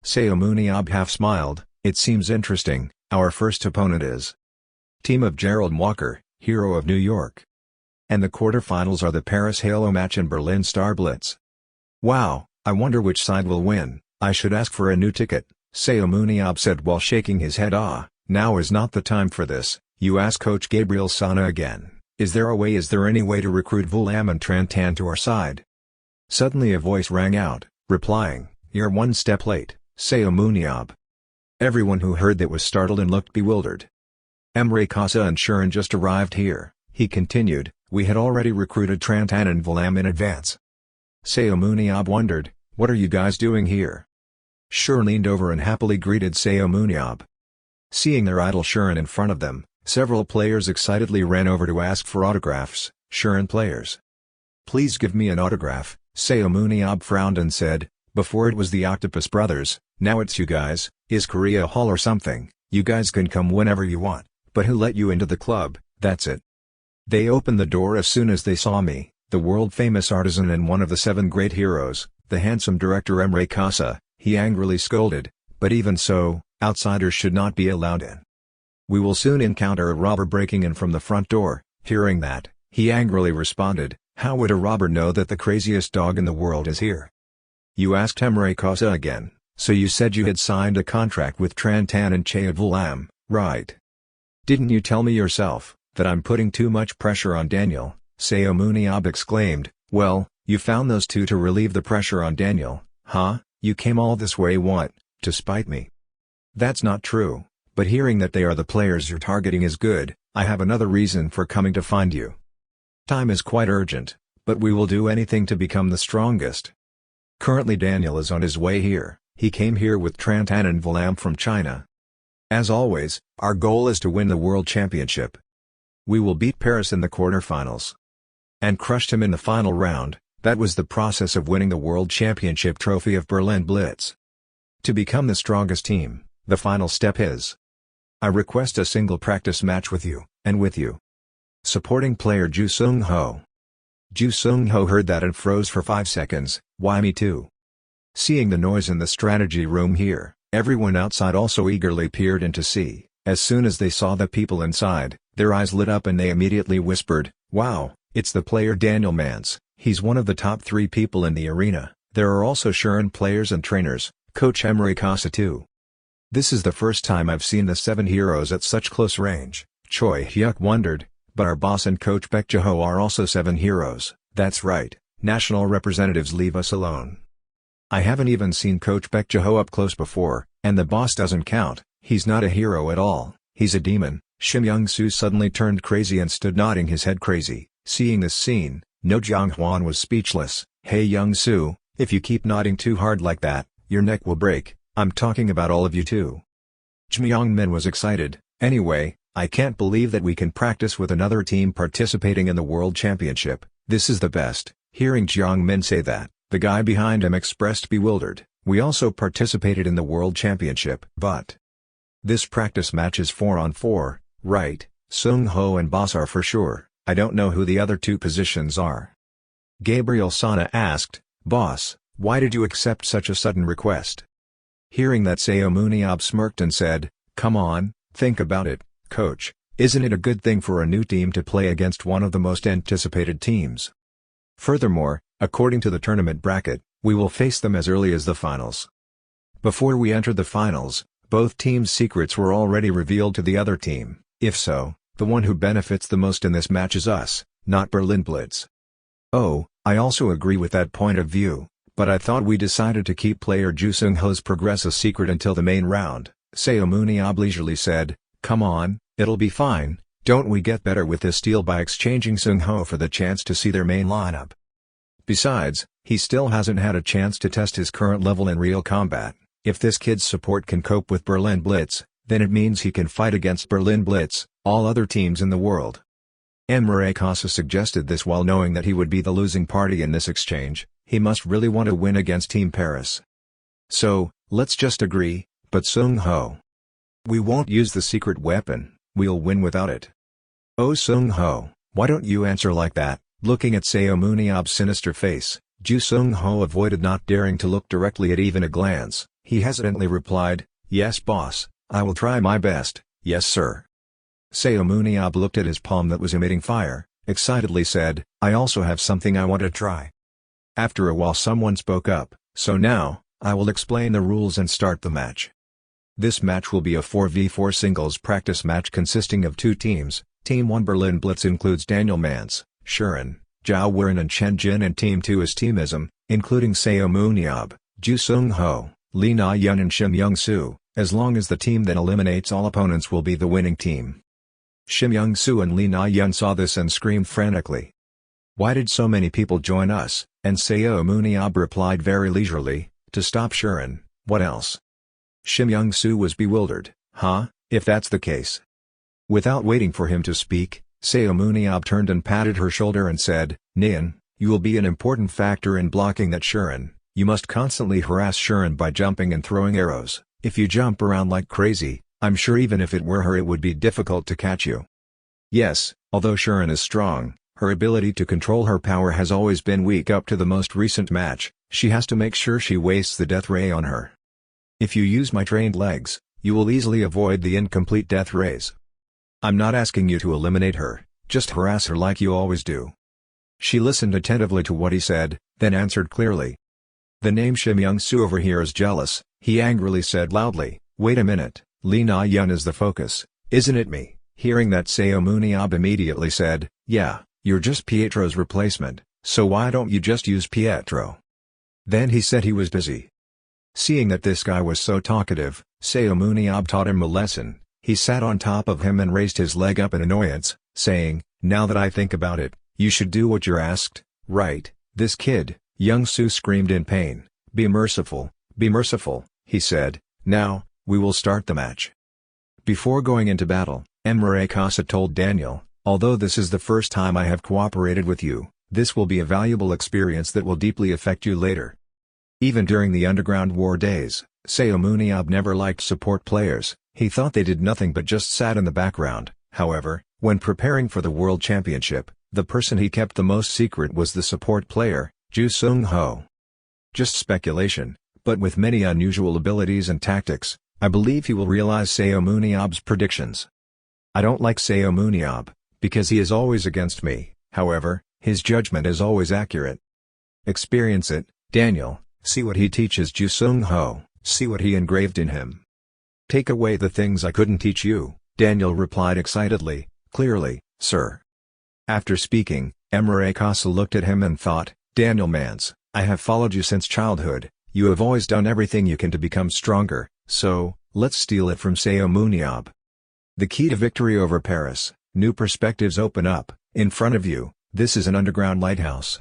Seomun Yob half smiled, it seems interesting. Our first opponent is team of Gerald Walker, hero of New York. And the quarterfinals are the Paris Halo match and Berlin Star Blitz. Wow, I wonder which side will win. I should ask for a new ticket, Seomun Yob said while shaking his head. Now is not the time for this. You ask Coach Gabriel Sana again. Is there any way to recruit Vulam and Tran Tan to our side? Suddenly a voice rang out, replying, you're one step late, Seomun Yob. Everyone who heard that was startled and looked bewildered. Emre Casa and Shuren just arrived here, he continued, we had already recruited Tran Tan and Vulam in advance. Seomun Yob wondered, what are you guys doing here? Shuren leaned over and happily greeted Seomun Yob. Seeing their idol Shuren in front of them, several players excitedly ran over to ask for autographs. Shuren players. Please give me an autograph, Seomun Yob frowned and said, before it was the Octopus Brothers, now it's you guys. Is Korea Hall or something? You guys can come whenever you want, but who let you into the club? That's it. They opened the door as soon as they saw me, the world-famous artisan and one of the 7 great heroes, the handsome director Emre Casa, he angrily scolded, but even so, outsiders should not be allowed in. We will soon encounter a robber breaking in from the front door. Hearing that, he angrily responded, how would a robber know that the craziest dog in the world is here? You asked Emre Casa again, so you said you had signed a contract with Tran Tan and Che Vulam, right? Didn't you tell me yourself that I'm putting too much pressure on Daniel? Seomun Yob exclaimed, well, you found those two to relieve the pressure on Daniel, huh? You came all this way what, to spite me? That's not true, but hearing that they are the players you're targeting is good. I have another reason for coming to find you. Time is quite urgent, but we will do anything to become the strongest. Currently Daniel is on his way here, he came here with Tran Tan and Vulam from China. As always, our goal is to win the World Championship. We will beat Paris in the quarterfinals. And crushed him in the final round. That was the process of winning the World Championship trophy of Berlin Blitz. To become the strongest team, the final step is I request a single practice match with you, and with you. Supporting player Ju Sung-ho. Ju Sung-ho heard that and froze for 5 seconds, why me too? Seeing the noise in the strategy room here, everyone outside also eagerly peered in to see. As soon as they saw the people inside, their eyes lit up and they immediately whispered, wow, it's the player Daniel Mance, he's one of the top 3 people in the arena. There are also Shuren players and trainers, Coach Emre Casa too. This is the first time I've seen the 7 heroes at such close range. Choi Hyuk wondered, but our boss and Coach Baek Jae-ho are also 7 heroes. That's right, national representatives leave us alone. I haven't even seen Coach Baek Jae-ho up close before, and the boss doesn't count, he's not a hero at all, he's a demon. Shim Young-soo suddenly turned crazy and stood nodding his head crazy. Seeing this scene, No Jong-hwan was speechless. Hey Young-soo, if you keep nodding too hard like that, your neck will break, I'm talking about all of you too. Jmyong-min was excited, anyway, I can't believe that we can practice with another team participating in the World Championship, this is the best. Hearing Jiang Min say that, the guy behind him expressed bewildered. We also participated in the World Championship. But this practice match is 4-on-4, right? Sung Ho and Boss are for sure. I don't know who the other two positions are. Gabriel Sana asked, Boss, why did you accept such a sudden request? Hearing that, Seomun Yob smirked and said, come on, think about it, coach. Isn't it a good thing for a new team to play against one of the most anticipated teams? Furthermore, according to the tournament bracket, we will face them as early as the finals. Before we entered the finals, both teams' secrets were already revealed to the other team. If so, the one who benefits the most in this match is us, not Berlin Blitz. Oh, I also agree with that point of view, but I thought we decided to keep player Ju Sung Ho's progress a secret until the main round. Seomun Yob leisurely said, come on, it'll be fine. Don't we get better with this deal by exchanging Sung Ho for the chance to see their main lineup? Besides, he still hasn't had a chance to test his current level in real combat. If this kid's support can cope with Berlin Blitz, then it means he can fight against Berlin Blitz, all other teams in the world. Emre Casa suggested this while knowing that he would be the losing party in this exchange. He must really want to win against Team Paris. So, let's just agree, but Sung Ho. We won't use the secret weapon, we'll win without it. Oh Sung Ho, why don't you answer like that? Looking at Seomun Yob's sinister face, Ju Sung Ho avoided not daring to look directly at even a glance. He hesitantly replied, yes boss, I will try my best, yes sir. Seomun Yob looked at his palm that was emitting fire, excitedly said, I also have something I want to try. After a while someone spoke up, so now, I will explain the rules and start the match. This match will be a 4v4 singles practice match consisting of two teams. Team 1 Berlin Blitz includes Daniel Mans, Shuren, Zhao Werin and Chen Jin, and Team 2 is Teamism, including Seomun Yob, Ju Sung Ho, Lee Na Yun and Shim Young Soo. As long as the team that eliminates all opponents will be the winning team. Shim Young Soo and Lee Na Yun saw this and screamed frantically. Why did so many people join us? And Seomun Yob replied very leisurely, to stop Shuren. What else? Shim Young Soo was bewildered. Huh, if that's the case. Without waiting for him to speak, Seomun Yob turned and patted her shoulder and said, Nian, you will be an important factor in blocking that Shuren. You must constantly harass Shuren by jumping and throwing arrows. If you jump around like crazy, I'm sure even if it were her it would be difficult to catch you. Yes, although Shuren is strong, her ability to control her power has always been weak up to the most recent match. She has to make sure she wastes the death ray on her. If you use my trained legs, you will easily avoid the incomplete death rays. I'm not asking you to eliminate her, just harass her like you always do. She listened attentively to what he said, then answered clearly. The name Shim Young Soo over here is jealous, he angrily said loudly. Wait a minute, Lee Na Yun is the focus, isn't it me? Hearing that, Seomun Yob immediately said, yeah, you're just Pietro's replacement, so why don't you just use Pietro? Then he said he was busy. Seeing that this guy was so talkative, Seomun Yob taught him a lesson. He sat on top of him and raised his leg up in annoyance, saying, now that I think about it, you should do what you're asked, right? This kid, Young Soo screamed in pain. Be merciful, he said. Now, we will start the match. Before going into battle, Emre Casa told Daniel, although this is the first time I have cooperated with you, this will be a valuable experience that will deeply affect you later. Even during the Underground War days, Seomun Yob never liked support players. He thought they did nothing but just sat in the background. However, when preparing for the World Championship, the person he kept the most secret was the support player, Ju Sung Ho. Just speculation, but with many unusual abilities and tactics, I believe he will realize Seomun Yob's predictions. I don't like Seomun Yob, because he is always against me, however, his judgment is always accurate. Experience it, Daniel, see what he teaches Ju Sung Ho, see what he engraved in him. Take away the things I couldn't teach you, Daniel replied excitedly. Clearly, sir. After speaking, Emre Casa looked at him and thought, Daniel Mans, I have followed you since childhood, you have always done everything you can to become stronger, so, let's steal it from Seomun Yob. The key to victory over Paris, new perspectives open up, in front of you. This is an underground lighthouse.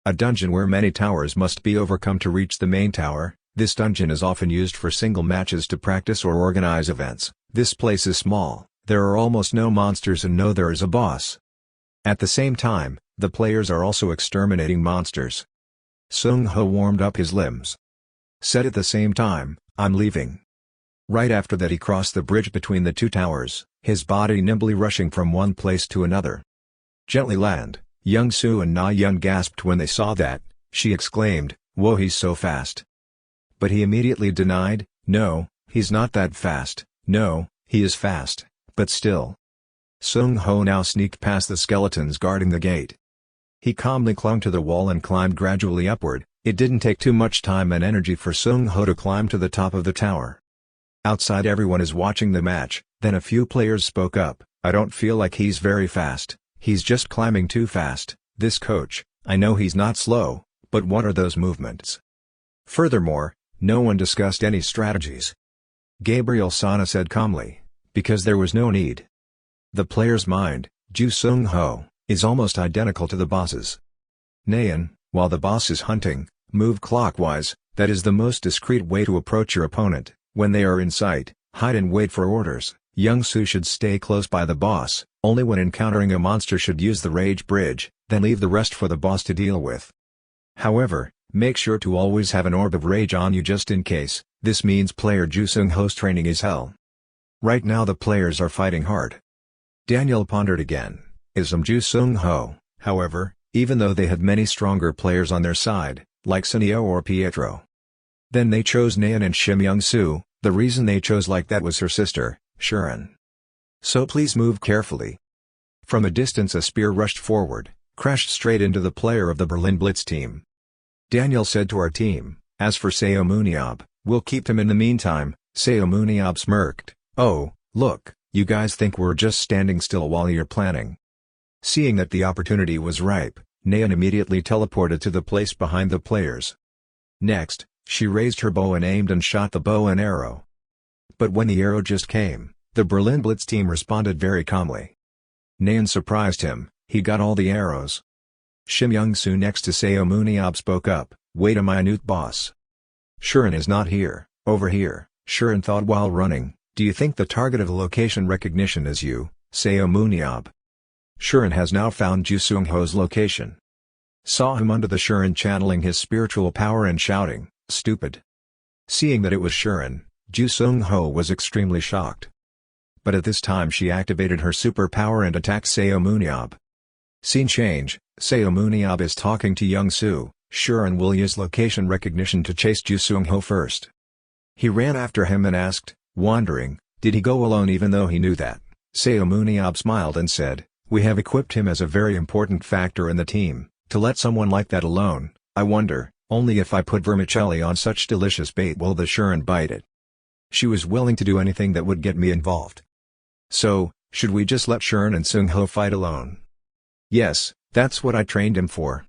A dungeon where many towers must be overcome to reach the main tower. This dungeon is often used for single matches to practice or organize events. This place is small, there are almost no monsters and no there is a boss. At the same time, The players are also exterminating monsters. Seung-ho warmed up his limbs. Said at the same time, "I'm leaving." Right after that he crossed the bridge between the two towers, his body nimbly rushing from one place to another. "Gently land." Young-soo and Na-yeon gasped when they saw that. She exclaimed, "Whoa, he's so fast." But he immediately denied, "No, he's not that fast. No, he is fast, but still." Seung-ho now sneaked past the skeletons guarding the gate. He calmly clung to the wall and climbed gradually upward. It didn't take too much time and energy for Seung-ho to climb to the top of the tower. Outside everyone is watching the match, then a few players spoke up, "I don't feel like he's very fast, he's just climbing too fast. This coach, I know he's not slow, but what are those movements?" Furthermore, no one discussed any strategies. Gabriel Sana said calmly, "Because there was no need." The player's mind, Ju Seung-ho, is almost identical to the boss's. Naeun, while the boss is hunting, move clockwise. That is the most discreet way to approach your opponent. When they are in sight, hide and wait for orders. Young-soo should stay close by the boss, only when encountering a monster should use the rage bridge, then leave the rest for the boss to deal with. However, make sure to always have an orb of rage on you just in case. This means player Ju Seung-ho's training is hell. Right now the players are fighting hard. Daniel pondered again. Ism Ju Seung-ho, however, even though they had many stronger players on their side, like Sunio or Pietro. Then they chose Naeun and Shim Young-soo. The reason they chose like that was her sister, Shuren. So please move carefully. From a distance a spear rushed forward, crashed straight into the player of the Berlin Blitz team. Daniel said to our team, "As for Seomun Yob, we'll keep him in the meantime." Seomun Yob smirked, "Oh, look, you guys think we're just standing still while you're planning." Seeing that the opportunity was ripe, Naeun immediately teleported to the place behind the players. Next, she raised her bow and aimed and shot the bow and arrow. But when the arrow just came, the Berlin Blitz team responded very calmly. Naeun surprised him, he got all the arrows. Shim Young-soo next to Seomun Yob spoke up, "Wait a minute boss. Shuren is not here, over here." Shuren thought while running, "Do you think the target of the location recognition is you, Seomun Yob?" Shuren has now found Ju Seung-ho's location. Saw him under the Shuren channeling his spiritual power and shouting, "Stupid." Seeing that it was Shuren, Ju Seung-ho was extremely shocked. But at this time she activated her superpower and attacked Seomun Yob. Scene change, Seomun Yob is talking to Young-soo. Shuren will use location recognition to chase Ju Seung-ho first. He ran after him and asked, wondering, did he go alone even though he knew that? Seomun Yob smiled and said, "We have equipped him as a very important factor in the team. To let someone like that alone, I wonder, only if I put vermicelli on such delicious bait will the Shuren bite it. She was willing to do anything that would get me involved. So, should we just let Shuren and Seung-ho fight alone?" "Yes, that's what I trained him for."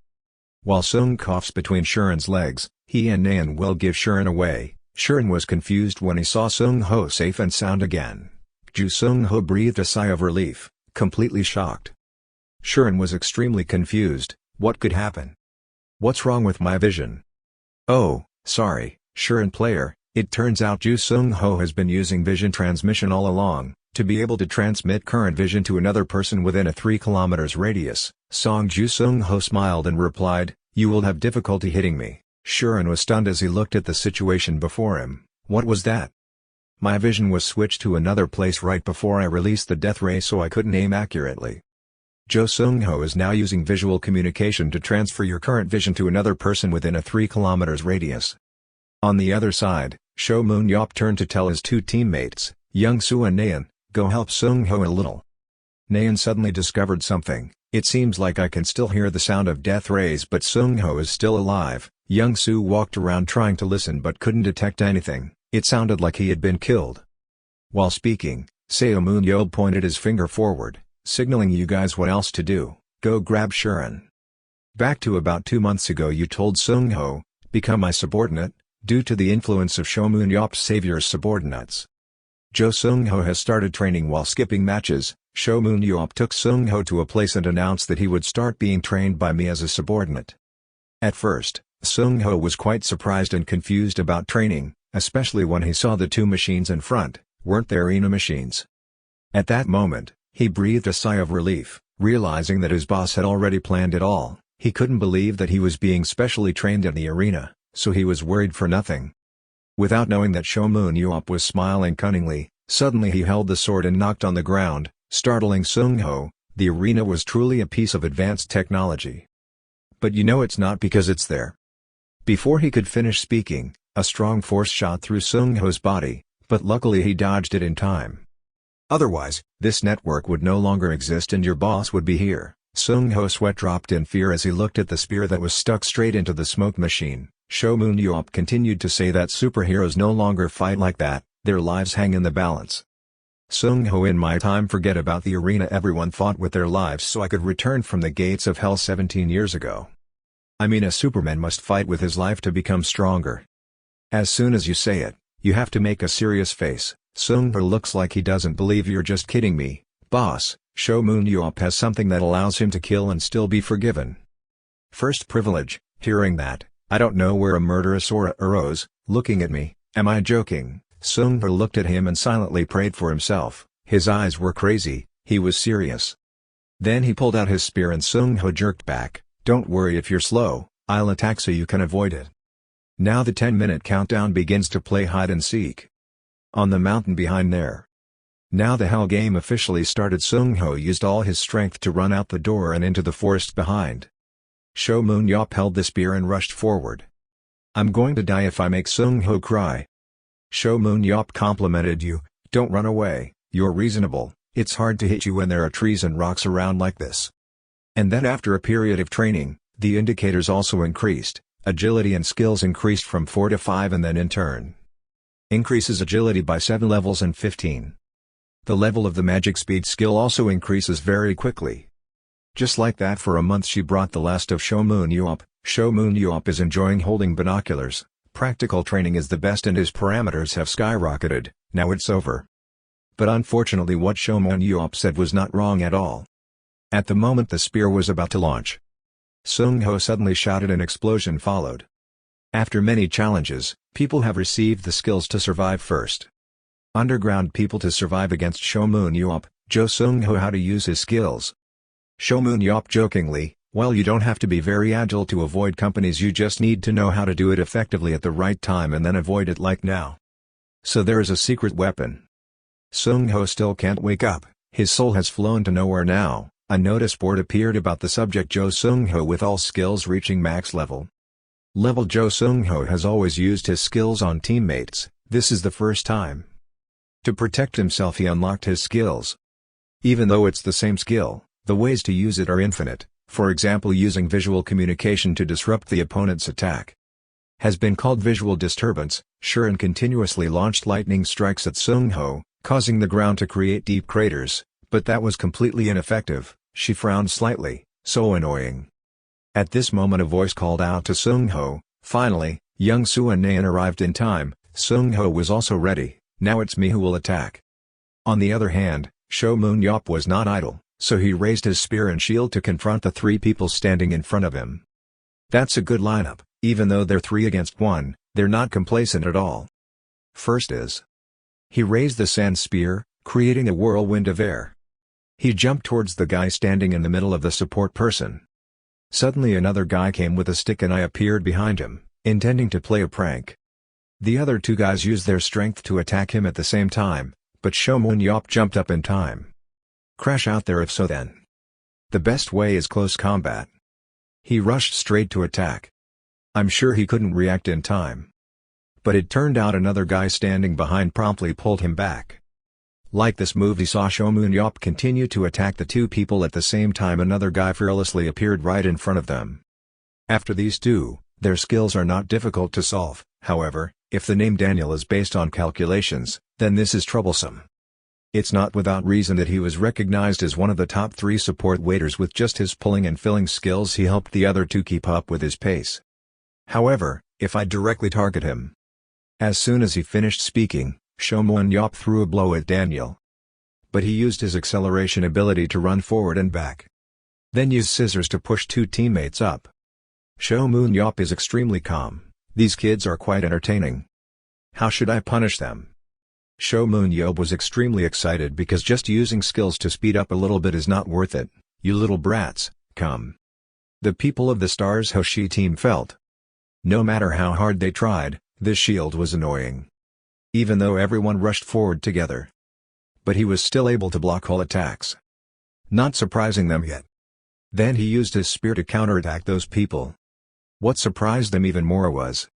While Seung coughs between Shuren's legs, he and Naeun will give Shuren away. Shuren was confused when he saw Seung-ho safe and sound again. Ju Seung-ho breathed a sigh of relief, completely shocked. Shuren was extremely confused. What could happen? "What's wrong with my vision?" "Oh, sorry, Shuren player, it turns out Ju Seung-ho has been using vision transmission all along, to be able to transmit current vision to another person within a 3 kilometers radius." Song Ju Seung-ho smiled and replied, "You will have difficulty hitting me." Shuren was stunned as he looked at the situation before him. "What was that?" "My vision was switched to another place right before I released the death ray so I couldn't aim accurately." Jo Seung-ho is now using visual communication to transfer your current vision to another person within a 3 kilometers radius. On the other side, Seomun Yob turned to tell his two teammates, Young-soo and Naeun, "Go help Seung-ho a little." Naeun suddenly discovered something. "It seems like I can still hear the sound of death rays but Seung-ho is still alive." Young-soo walked around trying to listen but couldn't detect anything. It sounded like he had been killed. While speaking, Seomun Yob pointed his finger forward, signaling you guys what else to do. Go grab Shuren. Back to about 2 months ago you told Seung-ho, become my subordinate, due to the influence of Seomun Yop's savior's subordinates. Jo Seung-ho has started training while skipping matches. Seomun Yob took Seung-ho to a place and announced that he would start being trained by me as a subordinate. At first, Seung-ho was quite surprised and confused about training, especially when he saw the two machines in front. Weren't there Ina machines? At that moment, He breathed a sigh of relief, realizing that his boss had already planned it all. He couldn't believe that he was being specially trained in the arena, so he was worried for nothing. Without knowing that Seomun Yob was smiling cunningly, suddenly he held the sword and knocked on the ground, startling Seung-ho. The arena was truly a piece of advanced technology. But you know it's not because it's there. Before he could finish speaking, a strong force shot through Seung-ho's body, but luckily he dodged it in time. Otherwise, this network would no longer exist and your boss would be here. Seung-ho's sweat dropped in fear as he looked at the spear that was stuck straight into the smoke machine. Seomun Yob continued to say that superheroes no longer fight like that, their lives hang in the balance. Seung-ho, in my time forget about the arena, everyone fought with their lives so I could return from the gates of hell 17 years ago. I mean, a Superman must fight with his life to become stronger. As soon as you say it, you have to make a serious face. Seung-ho looks like he doesn't believe you're just kidding me, boss. Seomun Yob has something that allows him to kill and still be forgiven. First privilege. Hearing that, I don't know where a murderous aura arose. Looking at me, am I joking? Seung-ho looked at him and silently prayed for himself. His eyes were crazy, he was serious. Then he pulled out his spear and Seung-ho jerked back. Don't worry if you're slow, I'll attack so you can avoid it. Now the 10-minute countdown begins to play hide and seek. On the mountain behind there. Now the hell game officially started. Seung-ho used all his strength to run out the door and into the forest behind. Seomun Yob held the spear and rushed forward. I'm going to die if I make Seung-ho cry. Seomun Yob complimented you, don't run away, you're reasonable, it's hard to hit you when there are trees and rocks around like this. And then after a period of training, the indicators also increased, agility and skills increased from 4 to 5 and then in turn. Increases agility by 7 levels and 15. The level of the magic speed skill also increases very quickly. Just like that, for a month she brought the last of Seomun Yob. Seomun Yob is enjoying holding binoculars. Practical training is the best and his parameters have skyrocketed. Now it's over. But unfortunately what Seomun Yob said was not wrong at all. At the moment the spear was about to launch, Seung-ho suddenly shouted. An explosion followed. After many challenges, people have received the skills to survive first. Underground people to survive against Seomun Yob. Show Seung-ho how to use his skills. Seomun Yob jokingly, well, you don't have to be very agile to avoid companies, you just need to know how to do it effectively at the right time and then avoid it like now. So there is a secret weapon. Seung-ho still can't wake up, his soul has flown to nowhere now. A notice board appeared about the subject Joe Seung-ho with all skills reaching max level. Joe Seung-ho has always used his skills on teammates, this is the first time. To protect himself he unlocked his skills. Even though it's the same skill, the ways to use it are infinite, for example using visual communication to disrupt the opponent's attack. Has been called visual disturbance. Shuren continuously launched lightning strikes at Seung-ho, causing the ground to create deep craters, but that was completely ineffective. She frowned slightly, so annoying. At this moment a voice called out to Seung-ho, finally, young Suan-naeun arrived in time. Seung-ho was also ready, now it's me who will attack. On the other hand, Seomun Yob was not idle, so he raised his spear and shield to confront the 3 people standing in front of him. That's a good lineup, even though they're 3 against 1, they're not complacent at all. First is. He raised the sand spear, creating a whirlwind of air. He jumped towards the guy standing in the middle of the support person. Suddenly another guy came with a stick and I appeared behind him, intending to play a prank. The other 2 guys used their strength to attack him at the same time, but Seomun Yob jumped up in time. Crash out there if so then. The best way is close combat. He rushed straight to attack. I'm sure he couldn't react in time. But it turned out another guy standing behind promptly pulled him back. Like this move he saw Seomun Yob continue to attack the 2 people at the same time. Another guy fearlessly appeared right in front of them. After these 2, their skills are not difficult to solve, however, if the name Daniel is based on calculations, then this is troublesome. It's not without reason that he was recognized as one of the top 3 support waiters. With just his pulling and filling skills he helped the other 2 keep up with his pace. However, if I directly target him. As soon as he finished speaking, Seomun Yob threw a blow at Daniel. But he used his acceleration ability to run forward and back. Then used scissors to push 2 teammates up. Seomun Yob is extremely calm. These kids are quite entertaining. How should I punish them? Seomun Yob was extremely excited because just using skills to speed up a little bit is not worth it. You little brats, come. The people of the Stars Hoshi team felt. No matter how hard they tried, this shield was annoying. Even though everyone rushed forward together. But he was still able to block all attacks. Not surprising them yet. Then he used his spear to counterattack those people. What surprised them even more was,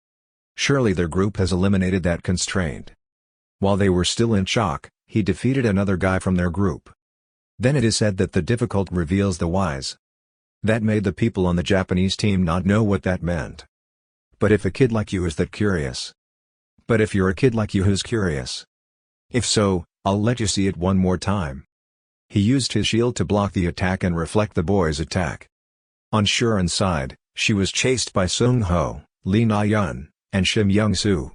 surely their group has eliminated that constraint. While they were still in shock, he defeated another guy from their group. Then it is said that the difficult reveals the wise. That made the people on the Japanese team not know what that meant. But if a kid like you is that curious? But if you're a kid like you who's curious? If so, I'll let you see it one more time. He used his shield to block the attack and reflect the boy's attack. On Shuren's side, she was chased by Sung Ho, Lee Na-yeon, and Shim Young-soo.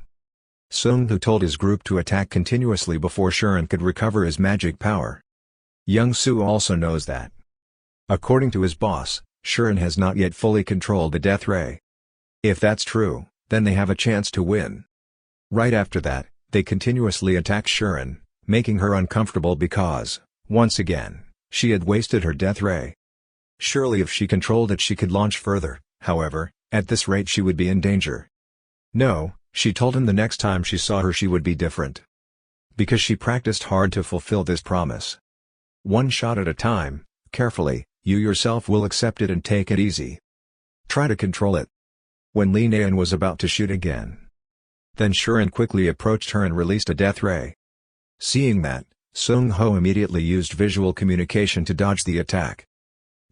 Sung Ho told his group to attack continuously before Shuren could recover his magic power. Young-soo also knows that. According to his boss, Shuren has not yet fully controlled the death ray. If that's true, then they have a chance to win. Right after that, they continuously attack Shuren, making her uncomfortable because, once again, she had wasted her death ray. Surely if she controlled it she could launch further, however, at this rate she would be in danger. No, she told him the next time she saw her she would be different. Because she practiced hard to fulfill this promise. One shot at a time, carefully, you yourself will accept it and take it easy. Try to control it. When Lee Na-yeon was about to shoot again. Then Shuren quickly approached her and released a death ray. Seeing that, Sung Ho immediately used visual communication to dodge the attack.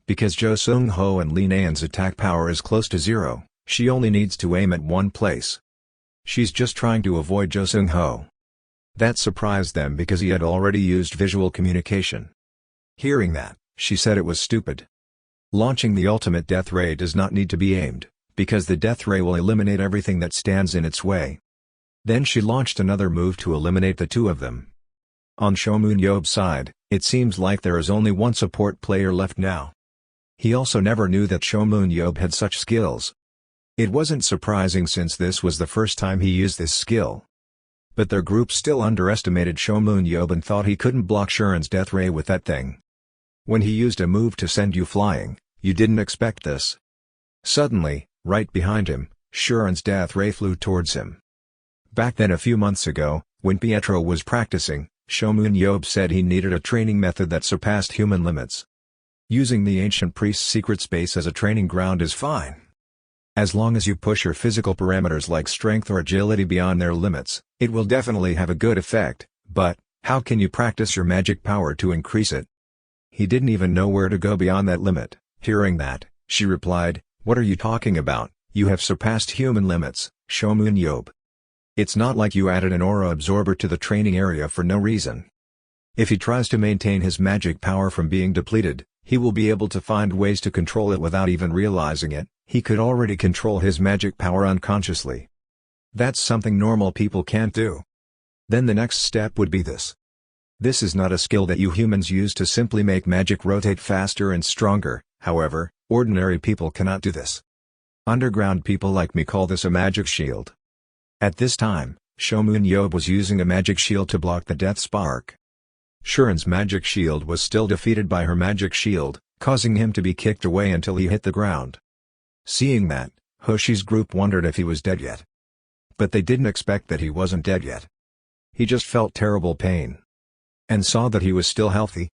Because Jo Sung Ho and Lee Na-yeon's attack power is close to zero, she only needs to aim at one place. She's just trying to avoid Jo Sung Ho. That surprised them because he had already used visual communication. Hearing that, she said it was stupid. Launching the ultimate death ray does not need to be aimed, because the death ray will eliminate everything that stands in its way. Then she launched another move to eliminate the two of them. On Seomun Yob's side, it seems like there is only one support player left now. He also never knew that Seomun Yob had such skills. It wasn't surprising since this was the first time he used this skill. But their group still underestimated Seomun Yob and thought he couldn't block Shuren's death ray with that thing. When he used a move to send you flying, you didn't expect this. Suddenly, right behind him, Shuren's death ray flew towards him. Back then a few months ago, when Pietro was practicing, Seomun Yob said he needed a training method that surpassed human limits. Using the ancient priest's secret space as a training ground is fine. As long as you push your physical parameters like strength or agility beyond their limits, it will definitely have a good effect, but, how can you practice your magic power to increase it? He didn't even know where to go beyond that limit. Hearing that, she replied, "What are you talking about? You have surpassed human limits, Seomun Yob. It's not like you added an aura absorber to the training area for no reason. If he tries to maintain his magic power from being depleted, he will be able to find ways to control it without even realizing it. He could already control his magic power unconsciously. That's something normal people can't do. Then the next step would be this. This is not a skill that you humans use to simply make magic rotate faster and stronger, however, ordinary people cannot do this. Underground people like me call this a magic shield." At this time, Seomun Yob was using a magic shield to block the death spark. Shuren's magic shield was still defeated by her magic shield, causing him to be kicked away until he hit the ground. Seeing that, Hoshi's group wondered if he was dead yet. But they didn't expect that he wasn't dead yet. He just felt terrible pain. And saw that he was still healthy.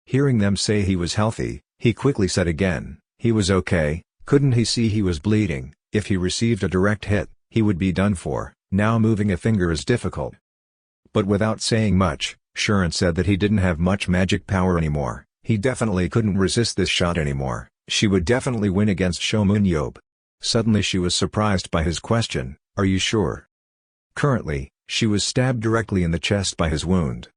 Hearing them say he was healthy, he quickly said again, he was okay. Couldn't he see he was bleeding? If he received a direct hit, he would be done for. Now moving a finger is difficult. But without saying much, Shuren said that he didn't have much magic power anymore. He definitely couldn't resist this shot anymore. She would definitely win against Seomun Yob. Suddenly she was surprised by his question, "Are you sure?" Currently, she was stabbed directly in the chest by his wound.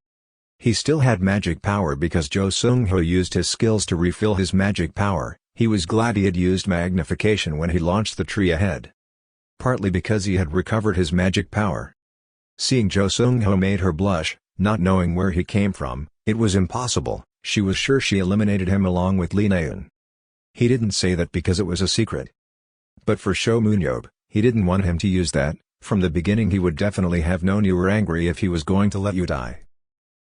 He still had magic power because Jo Sung Ho used his skills to refill his magic power. He was glad he had used magnification when he launched the tree ahead. Partly because he had recovered his magic power. Seeing Jo Sung Ho made her blush, not knowing where he came from. It was impossible. She was sure she eliminated him along with Lee Na-yeon. He didn't say that because it was a secret. But for Seomun Yob, he didn't want him to use that. From the beginning he would definitely have known you were angry if he was going to let you die.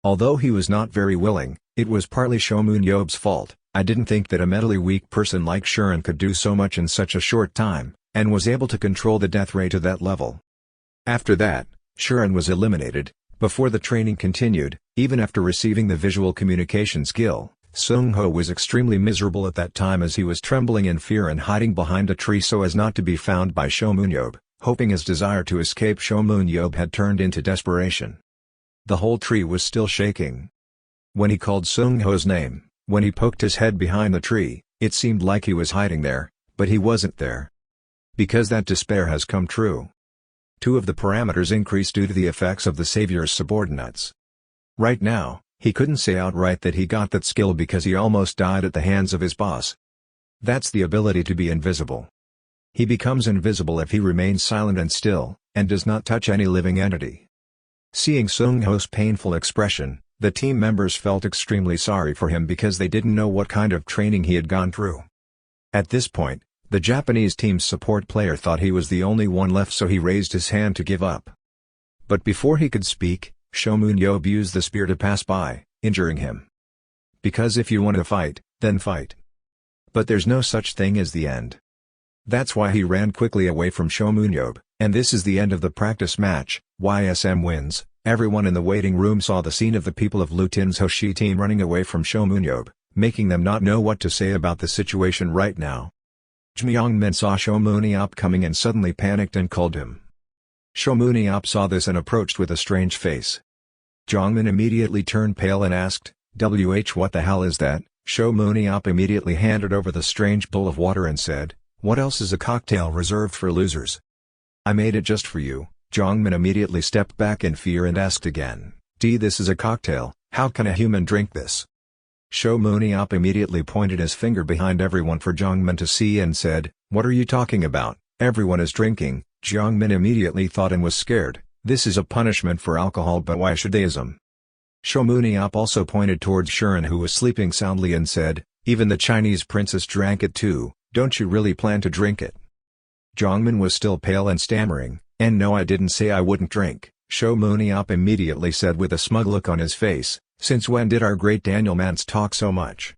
Although he was not very willing, it was partly Seomun Yob's fault. I didn't think that a mentally weak person like Shuren could do so much in such a short time, and was able to control the death rate to that level. After that, Shuren was eliminated. Before the training continued, even after receiving the visual communication skill, Seung-ho was extremely miserable at that time as he was trembling in fear and hiding behind a tree so as not to be found by Seomun Yob, hoping his desire to escape Seomun Yob had turned into desperation. The whole tree was still shaking. When he called Seung-ho's name, when he poked his head behind the tree, it seemed like he was hiding there, but he wasn't there. Because that despair has come true. 2 of the parameters increased due to the effects of the savior's subordinates. Right now, he couldn't say outright that he got that skill because he almost died at the hands of his boss. That's the ability to be invisible. He becomes invisible if he remains silent and still, and does not touch any living entity. Seeing Seung-ho's painful expression, the team members felt extremely sorry for him because they didn't know what kind of training he had gone through. At this point, the Japanese team's support player thought he was the only one left, so he raised his hand to give up. But before he could speak, Seomun Yob used the spear to pass by, injuring him. Because if you want to fight, then fight. But there's no such thing as the end. That's why he ran quickly away from Seomun Yob, and this is the end of the practice match. YSM wins. Everyone in the waiting room saw the scene of the people of Lutin's Hoshi team running away from Seomun Yob, making them not know what to say about the situation right now. Jmyongmin saw Seomun Yob coming and suddenly panicked and called him. Seomun Yob saw this and approached with a strange face. Jongmin immediately turned pale and asked, what the hell is that? Seomun Yob immediately handed over the strange bowl of water and said, what else is a cocktail reserved for losers? I made it just for you. Jongmin immediately stepped back in fear and asked again, this is a cocktail, how can a human drink this? Seomun Yob immediately pointed his finger behind everyone for Jongmin to see and said, what are you talking about? Everyone is drinking. Jongmin immediately thought and was scared, this is a punishment for alcohol, but why should theism? Seomun Yob also pointed towards Shuren, who was sleeping soundly, and said, even the Chinese princess drank it too, don't you really plan to drink it? Jongmin was still pale and stammering, and no, I didn't say I wouldn't drink. Seomun Yob immediately said with a smug look on his face, since when did our great Daniel Mance talk so much?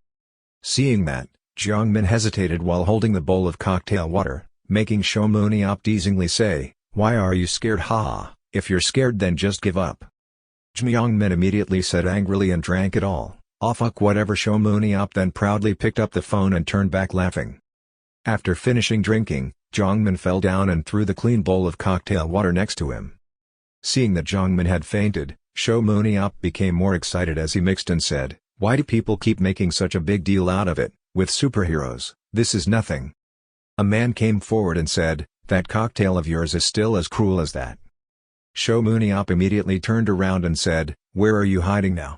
Seeing that, Jongmin hesitated while holding the bowl of cocktail water, making Seomun Yob teasingly say, why are you scared? Haha, if you're scared then just give up. Jmyongmin immediately said angrily and drank it all. Oh fuck whatever. Seomun Yob then proudly picked up the phone and turned back laughing. After finishing drinking, Jongmin fell down and threw the clean bowl of cocktail water next to him. Seeing that Jongmin had fainted, Seomun Yob became more excited as he mixed and said, why do people keep making such a big deal out of it? With superheroes, this is nothing. A man came forward and said, that cocktail of yours is still as cruel as that. Seomun Yob immediately turned around and said, where are you hiding now?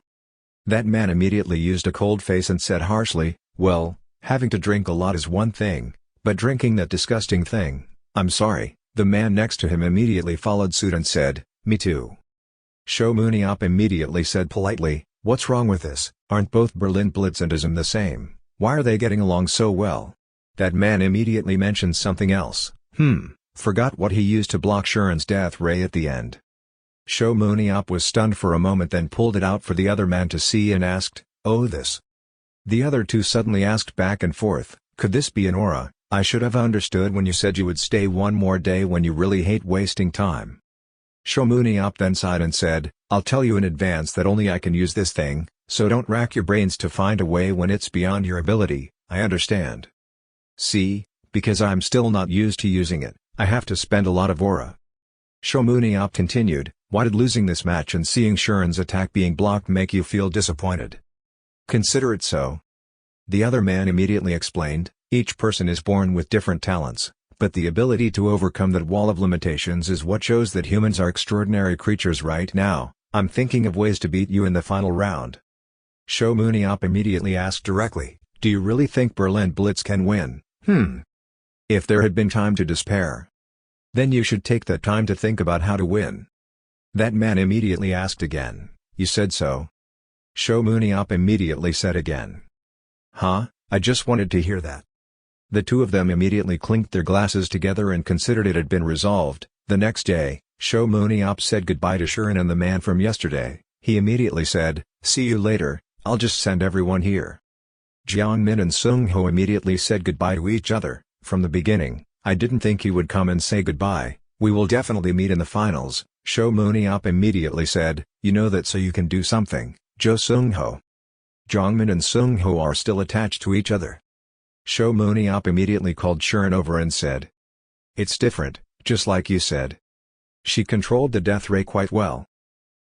That man immediately used a cold face and said harshly, well, having to drink a lot is one thing, but drinking that disgusting thing, I'm sorry. The man next to him immediately followed suit and said, me too. Seomun Yob immediately said politely, what's wrong with this? Aren't both Berlin Blitz and ISM the same? Why are they getting along so well? That man immediately mentioned something else. Forgot what he used to block Shuren's death ray at the end. Seomun Yob was stunned for a moment, then pulled it out for the other man to see and asked, oh this? The other two suddenly asked back and forth, could this be an aura? I should have understood when you said you would stay one more day when you really hate wasting time. Seomun Yob then sighed and said, I'll tell you in advance that only I can use this thing, so don't rack your brains to find a way when it's beyond your ability, I understand. See, because I'm still not used to using it, I have to spend a lot of aura. Seomun Yob continued, why did losing this match and seeing Shuren's attack being blocked make you feel disappointed? Consider it so. The other man immediately explained, each person is born with different talents, but the ability to overcome that wall of limitations is what shows that humans are extraordinary creatures. Right now, I'm thinking of ways to beat you in the final round. Seomun Yob immediately asked directly, do you really think Berlin Blitz can win? If there had been time to despair, then you should take that time to think about how to win. That man immediately asked again, you said so? Seomun Yob immediately said again. Huh, I just wanted to hear that. The two of them immediately clinked their glasses together and considered it had been resolved. The next day, Seomun Yob said goodbye to Shirin and the man from yesterday. He immediately said, "See you later, I'll just send everyone here." Jiangmin and Sungho immediately said goodbye to each other. From the beginning, I didn't think he would come and say goodbye. "We will definitely meet in the finals," Seomun Yob immediately said. "You know that so you can do something, Jo Sungho." Jiangmin and Sungho are still attached to each other. Seomun Yob immediately called Shirin over and said, "It's different, just like you said. She controlled the death ray quite well."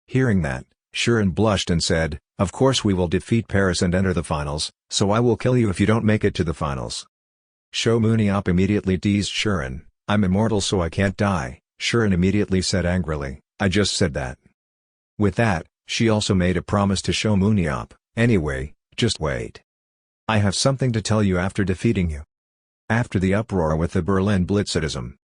Hearing that, Shirin blushed and said, "Of course we will defeat Paris and enter the finals, so I will kill you if you don't make it to the finals." Seomun Yob immediately teased Shirin, "I'm immortal so I can't die." Shirin immediately said angrily, "I just said that." With that, she also made a promise to Seomun Yob, "Anyway, just wait. I have something to tell you after defeating you." After the uproar with the Berlin Blitzadism,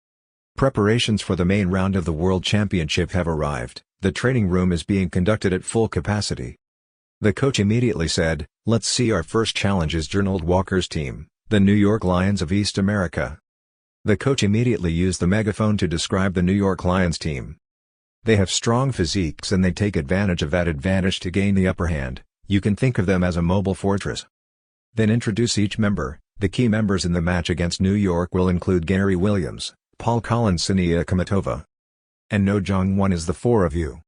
preparations for the main round of the World Championship have arrived. The training room is being conducted at full capacity. The coach immediately said, "Let's see our first challenge is Gernald Walker's team, the New York Lions of East America." The coach immediately used the megaphone to describe the New York Lions team. They have strong physiques and they take advantage of that advantage to gain the upper hand. You can think of them as a mobile fortress. Then introduce each member. The key members in the match against New York will include Gary Williams, Paul Collins, Sania Komatova, and No Jong-won. Is the four of you?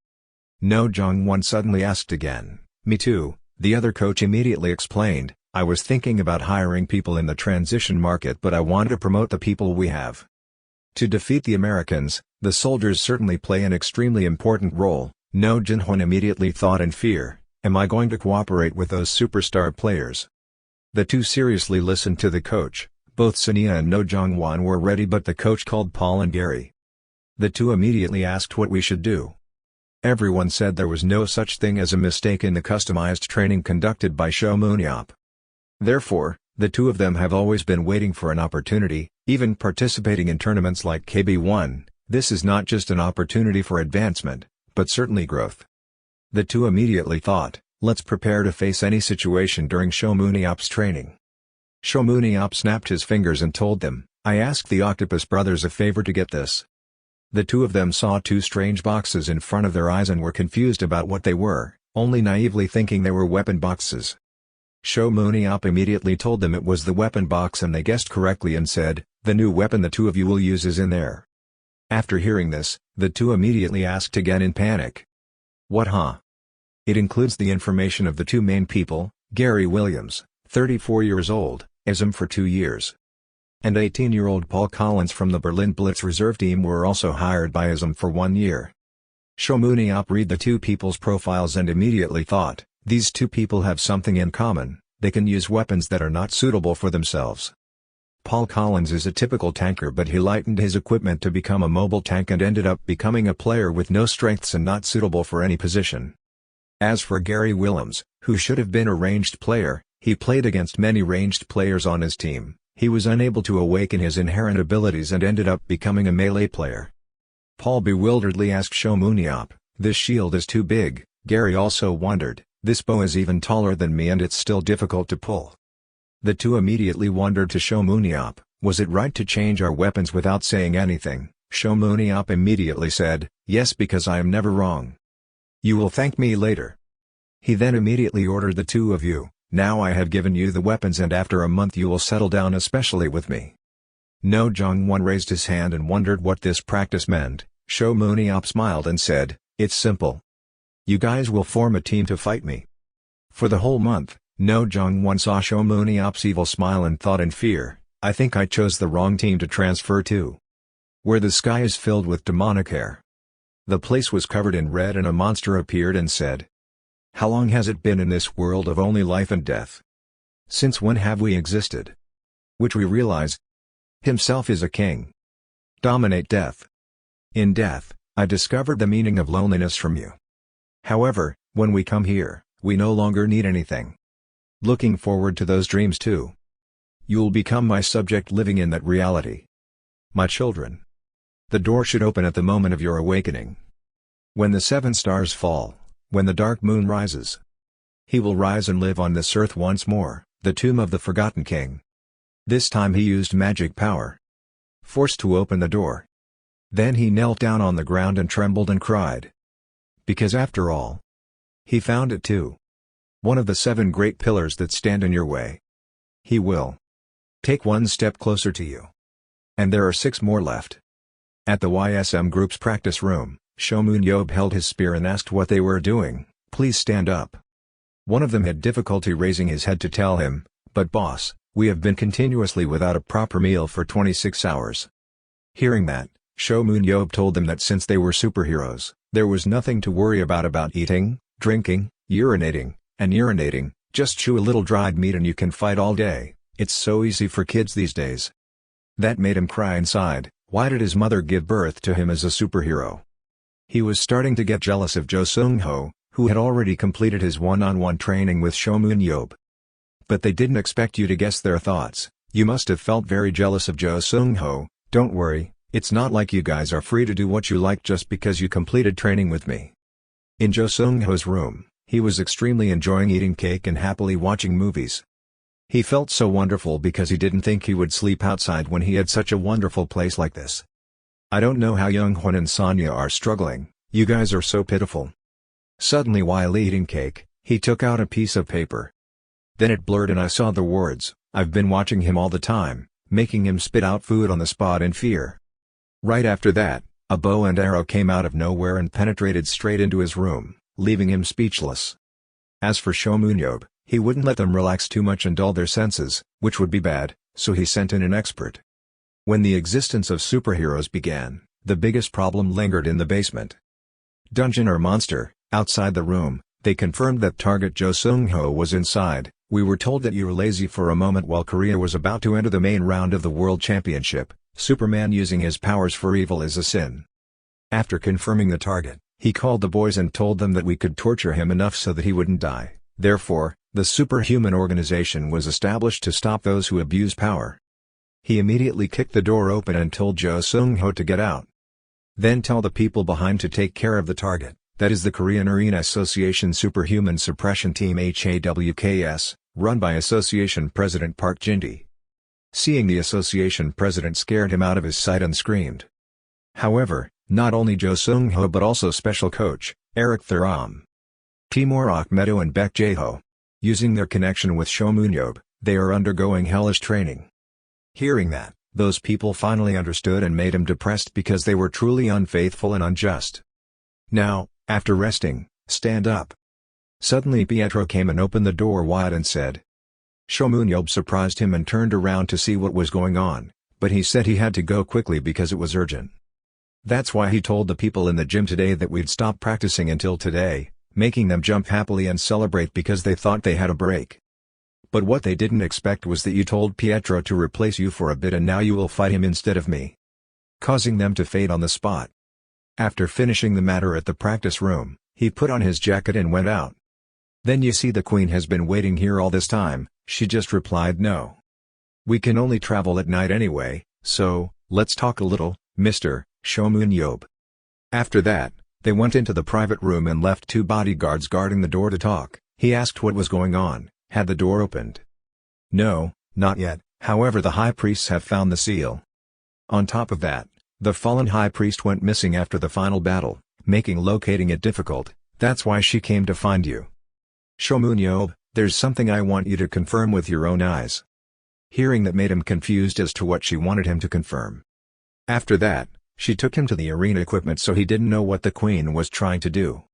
No Jong-won suddenly asked again. "Me too," the other coach immediately explained. "I was thinking about hiring people in the transition market but I want to promote the people we have." To defeat the Americans, the soldiers certainly play an extremely important role. No Jin-hwan immediately thought in fear, "Am I going to cooperate with those superstar players?" The two seriously listened to the coach. Both Sania and No Jong-won were ready but the coach called Paul and Gary. The two immediately asked what we should do. Everyone said there was no such thing as a mistake in the customized training conducted by Seomun Yob. Therefore, the two of them have always been waiting for an opportunity, even participating in tournaments like KB1. This is not just an opportunity for advancement, but certainly growth. The two immediately thought, "Let's prepare to face any situation during Seomun Yob's training." Seomun Yob snapped his fingers and told them, "I asked the Octopus Brothers a favor to get this." The two of them saw two strange boxes in front of their eyes and were confused about what they were, only naively thinking they were weapon boxes. Seomun Yob immediately told them it was the weapon box and they guessed correctly and said, "The new weapon the two of you will use is in there." After hearing this, the two immediately asked again in panic. "What huh?" It includes the information of the two main people, Gary Williams, 34 years old, ISM for 2 years, and 18-year-old Paul Collins from the Berlin Blitz reserve team were also hired by ISM for 1 year. Seomun Yob read the two people's profiles and immediately thought, these two people have something in common, they can use weapons that are not suitable for themselves. Paul Collins is a typical tanker but he lightened his equipment to become a mobile tank and ended up becoming a player with no strengths and not suitable for any position. As for Gary Williams, who should have been a ranged player, he played against many ranged players on his team. He was unable to awaken his inherent abilities and ended up becoming a melee player. Paul bewilderedly asked Seomun Yob, "This shield is too big." Gary also wondered, "This bow is even taller than me and it's still difficult to pull." The two immediately wondered to Seomun Yob, "Was it right to change our weapons without saying anything?" Seomun Yob immediately said, "Yes, because I am never wrong. You will thank me later." He then immediately ordered the two of you, "Now I have given you the weapons and after a month you will settle down especially with me." No Jong-won raised his hand and wondered what this practice meant. Seomun Yob smiled and said, "It's simple. You guys will form a team to fight me." For the whole month, No Jong-won saw Seomun Yob's evil smile and thought in fear, "I think I chose the wrong team to transfer to." Where the sky is filled with demonic air. The place was covered in red and a monster appeared and said, "How long has it been in this world of only life and death? Since when have we existed? Which we realize himself is a king. Dominate death. In death, I discovered the meaning of loneliness from you. However, when we come here, we no longer need anything. Looking forward to those dreams too. You'll become my subject living in that reality. My children. The door should open at the moment of your awakening. When the 7 stars fall, when the dark moon rises, he will rise and live on this earth once more, the tomb of the forgotten king." This time he used magic power. Force to open the door. Then he knelt down on the ground and trembled and cried. Because after all, he found it too. One of the 7 great pillars that stand in your way. He will take one step closer to you. And there are 6 more left. At the YSM group's practice room, Seomun Yob held his spear and asked what they were doing. Please stand up. One of them had difficulty raising his head to tell him, but boss, we have been continuously without a proper meal for 26 hours. Hearing that, Seomun Yob told them that since they were superheroes, there was nothing to worry about eating, drinking, urinating, just chew a little dried meat and you can fight all day. It's so easy for kids these days. That made him cry inside. Why did his mother give birth to him as a superhero? He was starting to get jealous of Jo Seung-ho, who had already completed his one-on-one training with Seomun Yob. But they didn't expect you to guess their thoughts. You must have felt very jealous of Jo Seung-ho. Don't worry, it's not like you guys are free to do what you like just because you completed training with me. In Jo Seung-ho's room, he was extremely enjoying eating cake and happily watching movies. He felt so wonderful because he didn't think he would sleep outside when he had such a wonderful place like this. I don't know how Young-hwan and Sonya are struggling, you guys are so pitiful. Suddenly while eating cake, he took out a piece of paper. Then it blurred and I saw the words, I've been watching him all the time, making him spit out food on the spot in fear. Right after that, a bow and arrow came out of nowhere and penetrated straight into his room, leaving him speechless. As for Seomun Yob, he wouldn't let them relax too much and dull their senses, which would be bad, so he sent in an expert. When the existence of superheroes began, the biggest problem lingered in the basement. Dungeon or monster, outside the room, they confirmed that target Jo Seung-ho was inside. We were told that you were lazy for a moment while Korea was about to enter the main round of the World Championship. Superman using his powers for evil is a sin. After confirming the target, he called the boys and told them that we could torture him enough so that he wouldn't die. Therefore, the superhuman organization was established to stop those who abuse power. He immediately kicked the door open and told Jo Seung-ho to get out. Then tell the people behind to take care of the target, that is the Korean Arena Association Superhuman Suppression Team HAWKS, run by Association President Park Jin-tae. Seeing the association president scared him out of his sight and screamed. However, not only Jo Seung-ho but also special coach, Eric Thuram, Timur Akhmedo and Baek Jae-ho. Using their connection with Seomun Yob, they are undergoing hellish training. Hearing that, those people finally understood and made him depressed because they were truly unfaithful and unjust. Now, after resting, stand up. Suddenly Pietro came and opened the door wide and said. Seomun Yob surprised him and turned around to see what was going on, but he said he had to go quickly because it was urgent. That's why he told the people in the gym today that we'd stop practicing until today, making them jump happily and celebrate because they thought they had a break. But what they didn't expect was that you told Pietro to replace you for a bit and now you will fight him instead of me. Causing them to fade on the spot. After finishing the matter at the practice room, he put on his jacket and went out. Then you see the queen has been waiting here all this time, she just replied no. We can only travel at night anyway, so, let's talk a little, Mr. Seomun Yob. After that, they went into the private room and left 2 bodyguards guarding the door to talk. He asked what was going on, had the door opened. No, not yet, however the high priests have found the seal. On top of that, the fallen high priest went missing after the final battle, making locating it difficult, that's why she came to find you. Seomun Yob, there's something I want you to confirm with your own eyes. Hearing that made him confused as to what she wanted him to confirm. After that, she took him to the arena equipment so he didn't know what the queen was trying to do.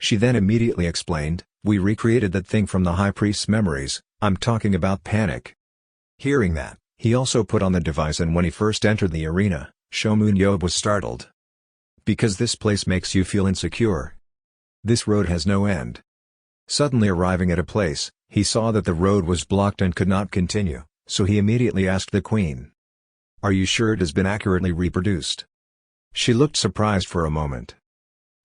She then immediately explained, we recreated that thing from the high priest's memories, I'm talking about panic. Hearing that, he also put on the device and when he first entered the arena, Seomun Yob was startled. Because this place makes you feel insecure. This road has no end. Suddenly arriving at a place, he saw that the road was blocked and could not continue, so he immediately asked the queen. Are you sure it has been accurately reproduced? She looked surprised for a moment.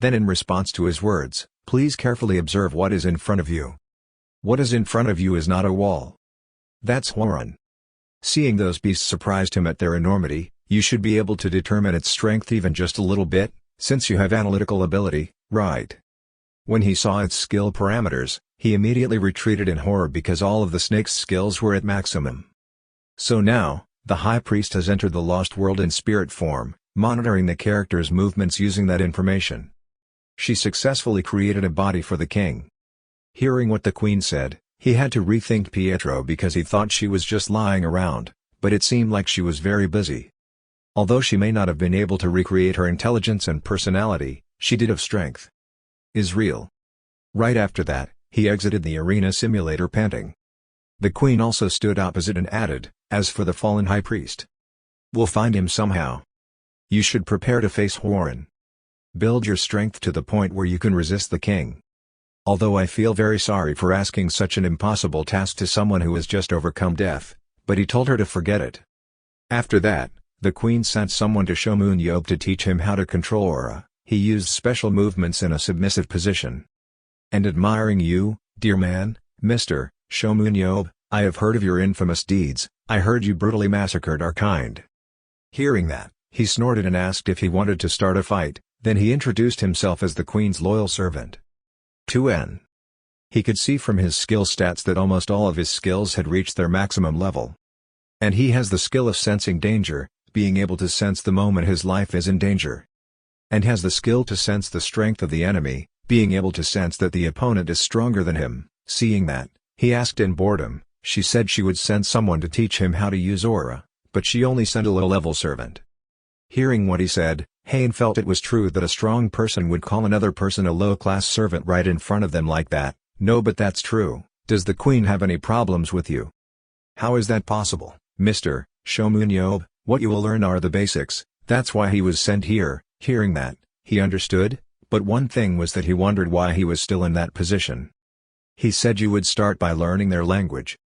Then in response to his words, please carefully observe what is in front of you. What is in front of you is not a wall. That's Hworon. Seeing those beasts surprised him at their enormity, you should be able to determine its strength even just a little bit, since you have analytical ability, right? When he saw its skill parameters, he immediately retreated in horror because all of the snake's skills were at maximum. So now, the high priest has entered the lost world in spirit form, monitoring the character's movements using that information. She successfully created a body for the king. Hearing what the queen said, he had to rethink Pietro because he thought she was just lying around, but it seemed like she was very busy. Although she may not have been able to recreate her intelligence and personality, she did have strength. Is real. Right after that, he exited the arena simulator panting. The queen also stood opposite and added, "As for the fallen high priest, we'll find him somehow. You should prepare to face Hworin. Build your strength to the point where you can resist the king." Although I feel very sorry for asking such an impossible task to someone who has just overcome death, but he told her to forget it. After that, the queen sent someone to Seomun Yob to teach him how to control aura. He used special movements in a submissive position. "And admiring you, dear man, Mr. Seomun Yob, I have heard of your infamous deeds. I heard you brutally massacred our kind." Hearing that, he snorted and asked if he wanted to start a fight, then he introduced himself as the queen's loyal servant. 2N. He could see from his skill stats that almost all of his skills had reached their maximum level. And he has the skill of sensing danger, being able to sense the moment his life is in danger. And has the skill to sense the strength of the enemy, being able to sense that the opponent is stronger than him. Seeing that, he asked in boredom. She said she would send someone to teach him how to use aura, but she only sent a low-level servant. Hearing what he said, Hayne felt it was true that a strong person would call another person a low-class servant right in front of them like that. "No, but that's true. Does the queen have any problems with you?" "How is that possible, Mr. Seomun Yob? What you will learn are the basics, that's why he was sent here." Hearing that, he understood, but one thing was that he wondered why he was still in that position. "He said you would start by learning their language."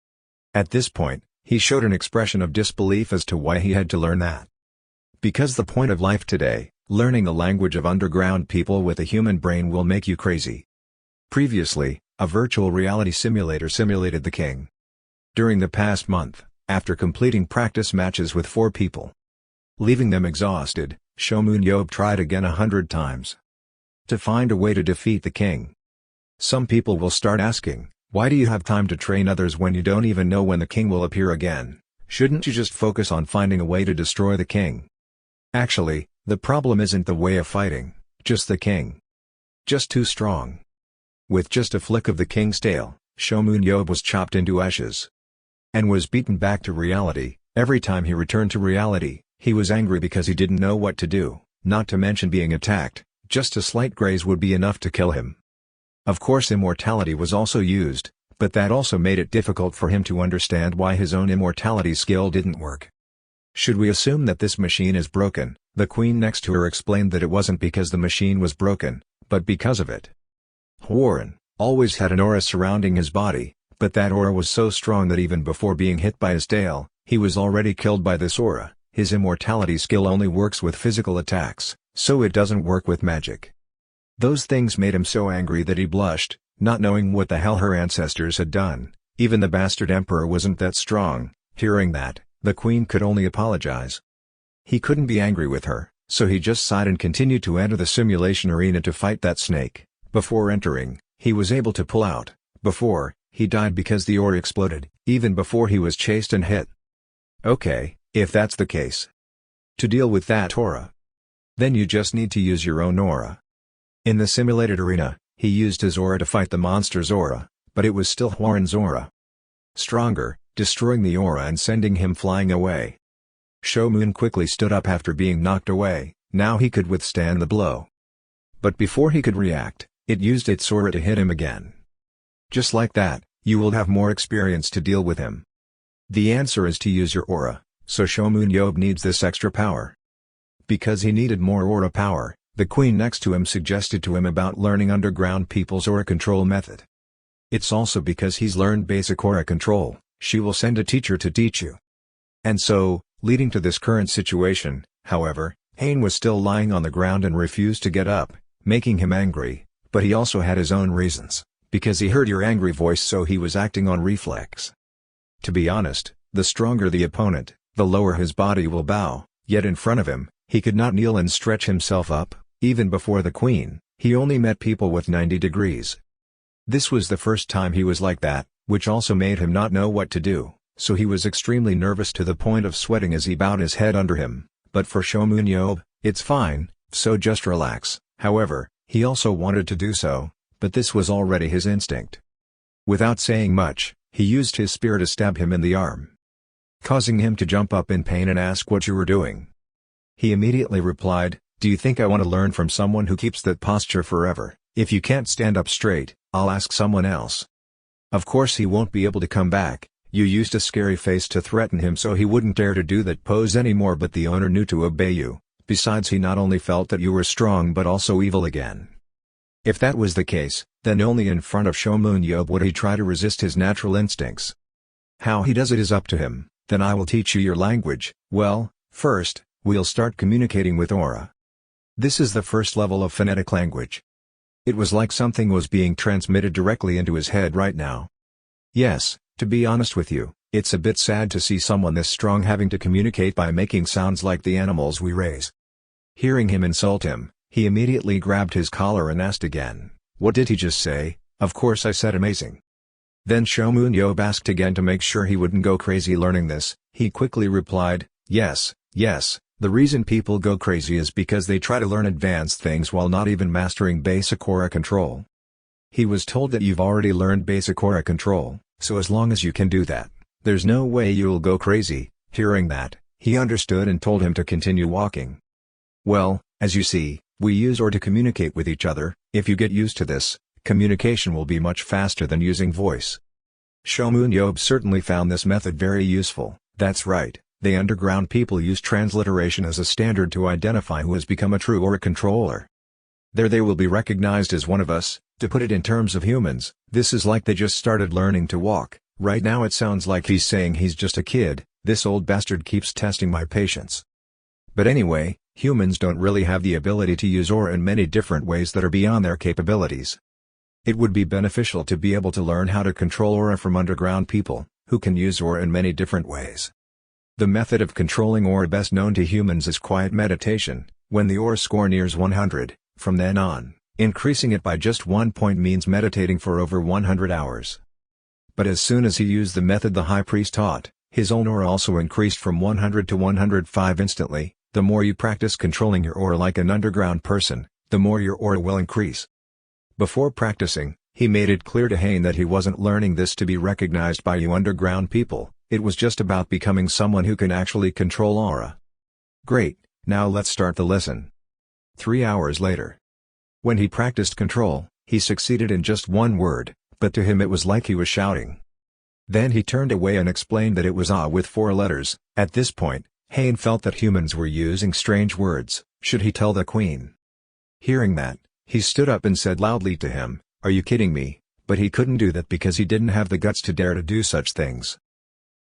At this point, he showed an expression of disbelief as to why he had to learn that. Because the point of life today, learning the language of underground people with a human brain will make you crazy. Previously, a virtual reality simulator simulated the king. During the past month, after completing practice matches with 4 people, leaving them exhausted, Seomun Yob tried again 100 times to find a way to defeat the king. Some people will start asking, why do you have time to train others when you don't even know when the king will appear again? Shouldn't you just focus on finding a way to destroy the king? Actually, the problem isn't the way of fighting, just the king. Just too strong. With just a flick of the king's tail, Seomun Yob was chopped into ashes. And was beaten back to reality. Every time he returned to reality, he was angry because he didn't know what to do, not to mention being attacked. Just a slight graze would be enough to kill him. Of course immortality was also used, but that also made it difficult for him to understand why his own immortality skill didn't work. "Should we assume that this machine is broken?" The queen next to her explained that it wasn't because the machine was broken, but because of it. Hworin always had an aura surrounding his body, but that aura was so strong that even before being hit by his tail, he was already killed by this aura. His immortality skill only works with physical attacks, so it doesn't work with magic. Those things made him so angry that he blushed, not knowing what the hell her ancestors had done. Even the bastard emperor wasn't that strong. Hearing that, the queen could only apologize. He couldn't be angry with her, so he just sighed and continued to enter the simulation arena to fight that snake. Before entering, he was able to pull out. Before, he died because the aura exploded, even before he was chased and hit. Okay, if that's the case. To deal with that aura, then you just need to use your own aura. In the simulated arena, he used his aura to fight the monster's aura, but it was still Hworin's aura. Stronger, destroying the aura and sending him flying away. Seomun quickly stood up after being knocked away. Now he could withstand the blow. But before he could react, it used its aura to hit him again. Just like that, you will have more experience to deal with him. The answer is to use your aura, so Seomun Yob needs this extra power. Because he needed more aura power, the queen next to him suggested to him about learning underground people's aura control method. It's also because he's learned basic aura control, she will send a teacher to teach you. And so, leading to this current situation, however, Hayne was still lying on the ground and refused to get up, making him angry, but he also had his own reasons, because he heard your angry voice so he was acting on reflex. To be honest, the stronger the opponent, the lower his body will bow, yet in front of him, he could not kneel and stretch himself up. Even before the queen, he only met people with 90 degrees. This was the first time he was like that, which also made him not know what to do, so he was extremely nervous to the point of sweating as he bowed his head under him. But for Seomun Yob, It's fine, so just relax. However, he also wanted to do so, but this was already his instinct. Without saying much, he used his spear to stab him in the arm, causing him to jump up in pain and ask what you were doing. He immediately replied, "Do you think I want to learn from someone who keeps that posture forever? If you can't stand up straight, I'll ask someone else." Of course he won't be able to come back. You used a scary face to threaten him so he wouldn't dare to do that pose anymore, but the owner knew to obey you. Besides, he not only felt that you were strong but also evil again. If that was the case, then only in front of Seomun Yob would he try to resist his natural instincts. How he does it is up to him. Then I will teach you your language. Well, first, we'll start communicating with aura. This is the first level of phonetic language. It was like something was being transmitted directly into his head right now. Yes, to be honest with you, it's a bit sad to see someone this strong having to communicate by making sounds like the animals we raise. Hearing him insult him, he immediately grabbed his collar and asked again, "What did he just say?" "Of course I said amazing." Then Seomun Yob asked again to make sure he wouldn't go crazy learning this. He quickly replied, yes, the reason people go crazy is because they try to learn advanced things while not even mastering basic aura control. He was told that you've already learned basic aura control, so as long as you can do that, there's no way you'll go crazy. Hearing that, he understood and told him to continue walking. Well, as you see, we use aura to communicate with each other. If you get used to this, communication will be much faster than using voice. Seomun Yob certainly found this method very useful. That's right, the underground people use transliteration as a standard to identify who has become a true aura controller. There they will be recognized as one of us. To put it in terms of humans, this is like they just started learning to walk. Right now it sounds like he's saying he's just a kid. This old bastard keeps testing my patience. But anyway, humans don't really have the ability to use aura in many different ways that are beyond their capabilities. It would be beneficial to be able to learn how to control aura from underground people, who can use aura in many different ways. The method of controlling aura best known to humans is quiet meditation. When the aura score nears 100, from then on, increasing it by just 1 point means meditating for over 100 hours. But as soon as he used the method the high priest taught, his own aura also increased from 100 to 105 instantly. The more you practice controlling your aura like an underground person, the more your aura will increase. Before practicing, he made it clear to Hain that he wasn't learning this to be recognized by you underground people. It was just about becoming someone who can actually control aura. Great, now let's start the lesson. 3 hours later. When he practiced control, he succeeded in just one word, but to him it was like he was shouting. Then he turned away and explained that it was ah with 4 letters. At this point, Hain felt that humans were using strange words. Should he tell the queen? Hearing that, he stood up and said loudly to him, "Are you kidding me?" But he couldn't do that because he didn't have the guts to dare to do such things.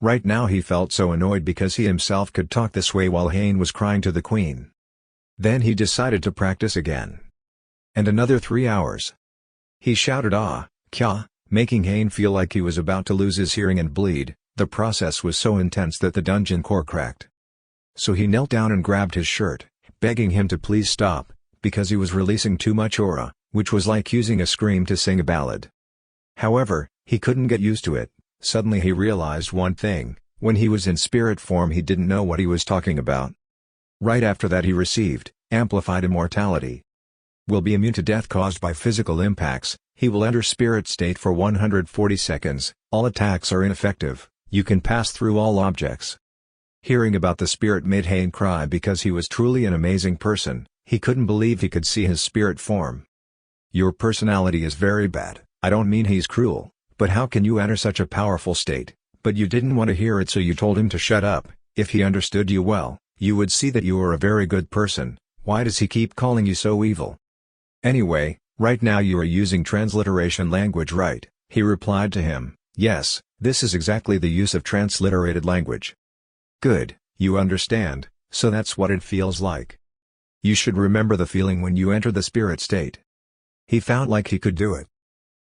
Right now he felt so annoyed because he himself could talk this way while Hain was crying to the queen. Then he decided to practice again. And another 3 hours. He shouted ah, kya, making Hain feel like he was about to lose his hearing and bleed. The process was so intense that the dungeon core cracked. So he knelt down and grabbed his shirt, begging him to please stop, because he was releasing too much aura, which was like using a scream to sing a ballad. However, he couldn't get used to it. Suddenly he realized one thing: when he was in spirit form he didn't know what he was talking about. Right after that he received amplified immortality. Will be immune to death caused by physical impacts. He will enter spirit state for 140 seconds, all attacks are ineffective, you can pass through all objects. Hearing about the spirit made Hain cry because he was truly an amazing person. He couldn't believe he could see his spirit form. Your personality is very bad. I don't mean he's cruel, but how can you enter such a powerful state? But you didn't want to hear it, so you told him to shut up. If he understood you well, you would see that you are a very good person. Why does he keep calling you so evil? Anyway, right now you are using transliteration language, right? He replied to him, yes, this is exactly the use of transliterated language. Good, you understand, so that's what it feels like. You should remember the feeling when you enter the spirit state. He felt like he could do it.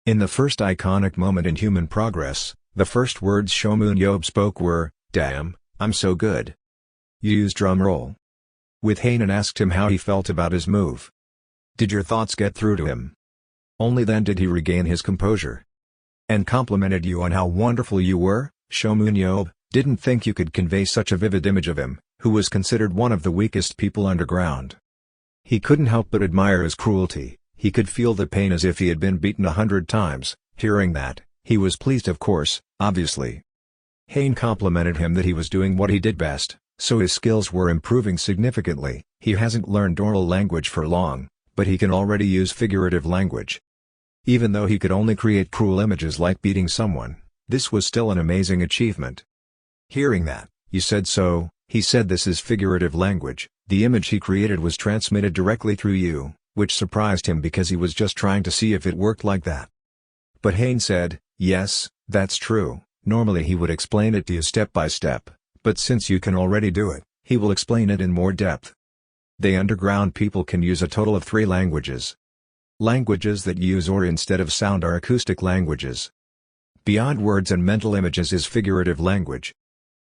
In the first iconic moment in human progress, the first words Seomun Yob spoke were, "Damn, I'm so good." You used drum roll with Hain and asked him how he felt about his move. Did your thoughts get through to him? Only then did he regain his composure. And complimented you on how wonderful you were. Seomun Yob didn't think you could convey such a vivid image of him. who was considered one of the weakest people underground. He couldn't help but admire his cruelty. He could feel the pain as if he had been beaten 100 times. Hearing that, he was pleased, of course, obviously. Hein complimented him that he was doing what he did best, so his skills were improving significantly. He hasn't learned oral language for long, but he can already use figurative language. Even though he could only create cruel images like beating someone, this was still an amazing achievement. Hearing that, "You said so," he said, "this is figurative language." The image he created was transmitted directly through you, which surprised him because he was just trying to see if it worked like that. But Hein said, "Yes, that's true. Normally he would explain it to you step by step, but since you can already do it, he will explain it in more depth." The underground people can use a total of 3 languages. Languages that use or instead of sound are acoustic languages. Beyond words and mental images is figurative language.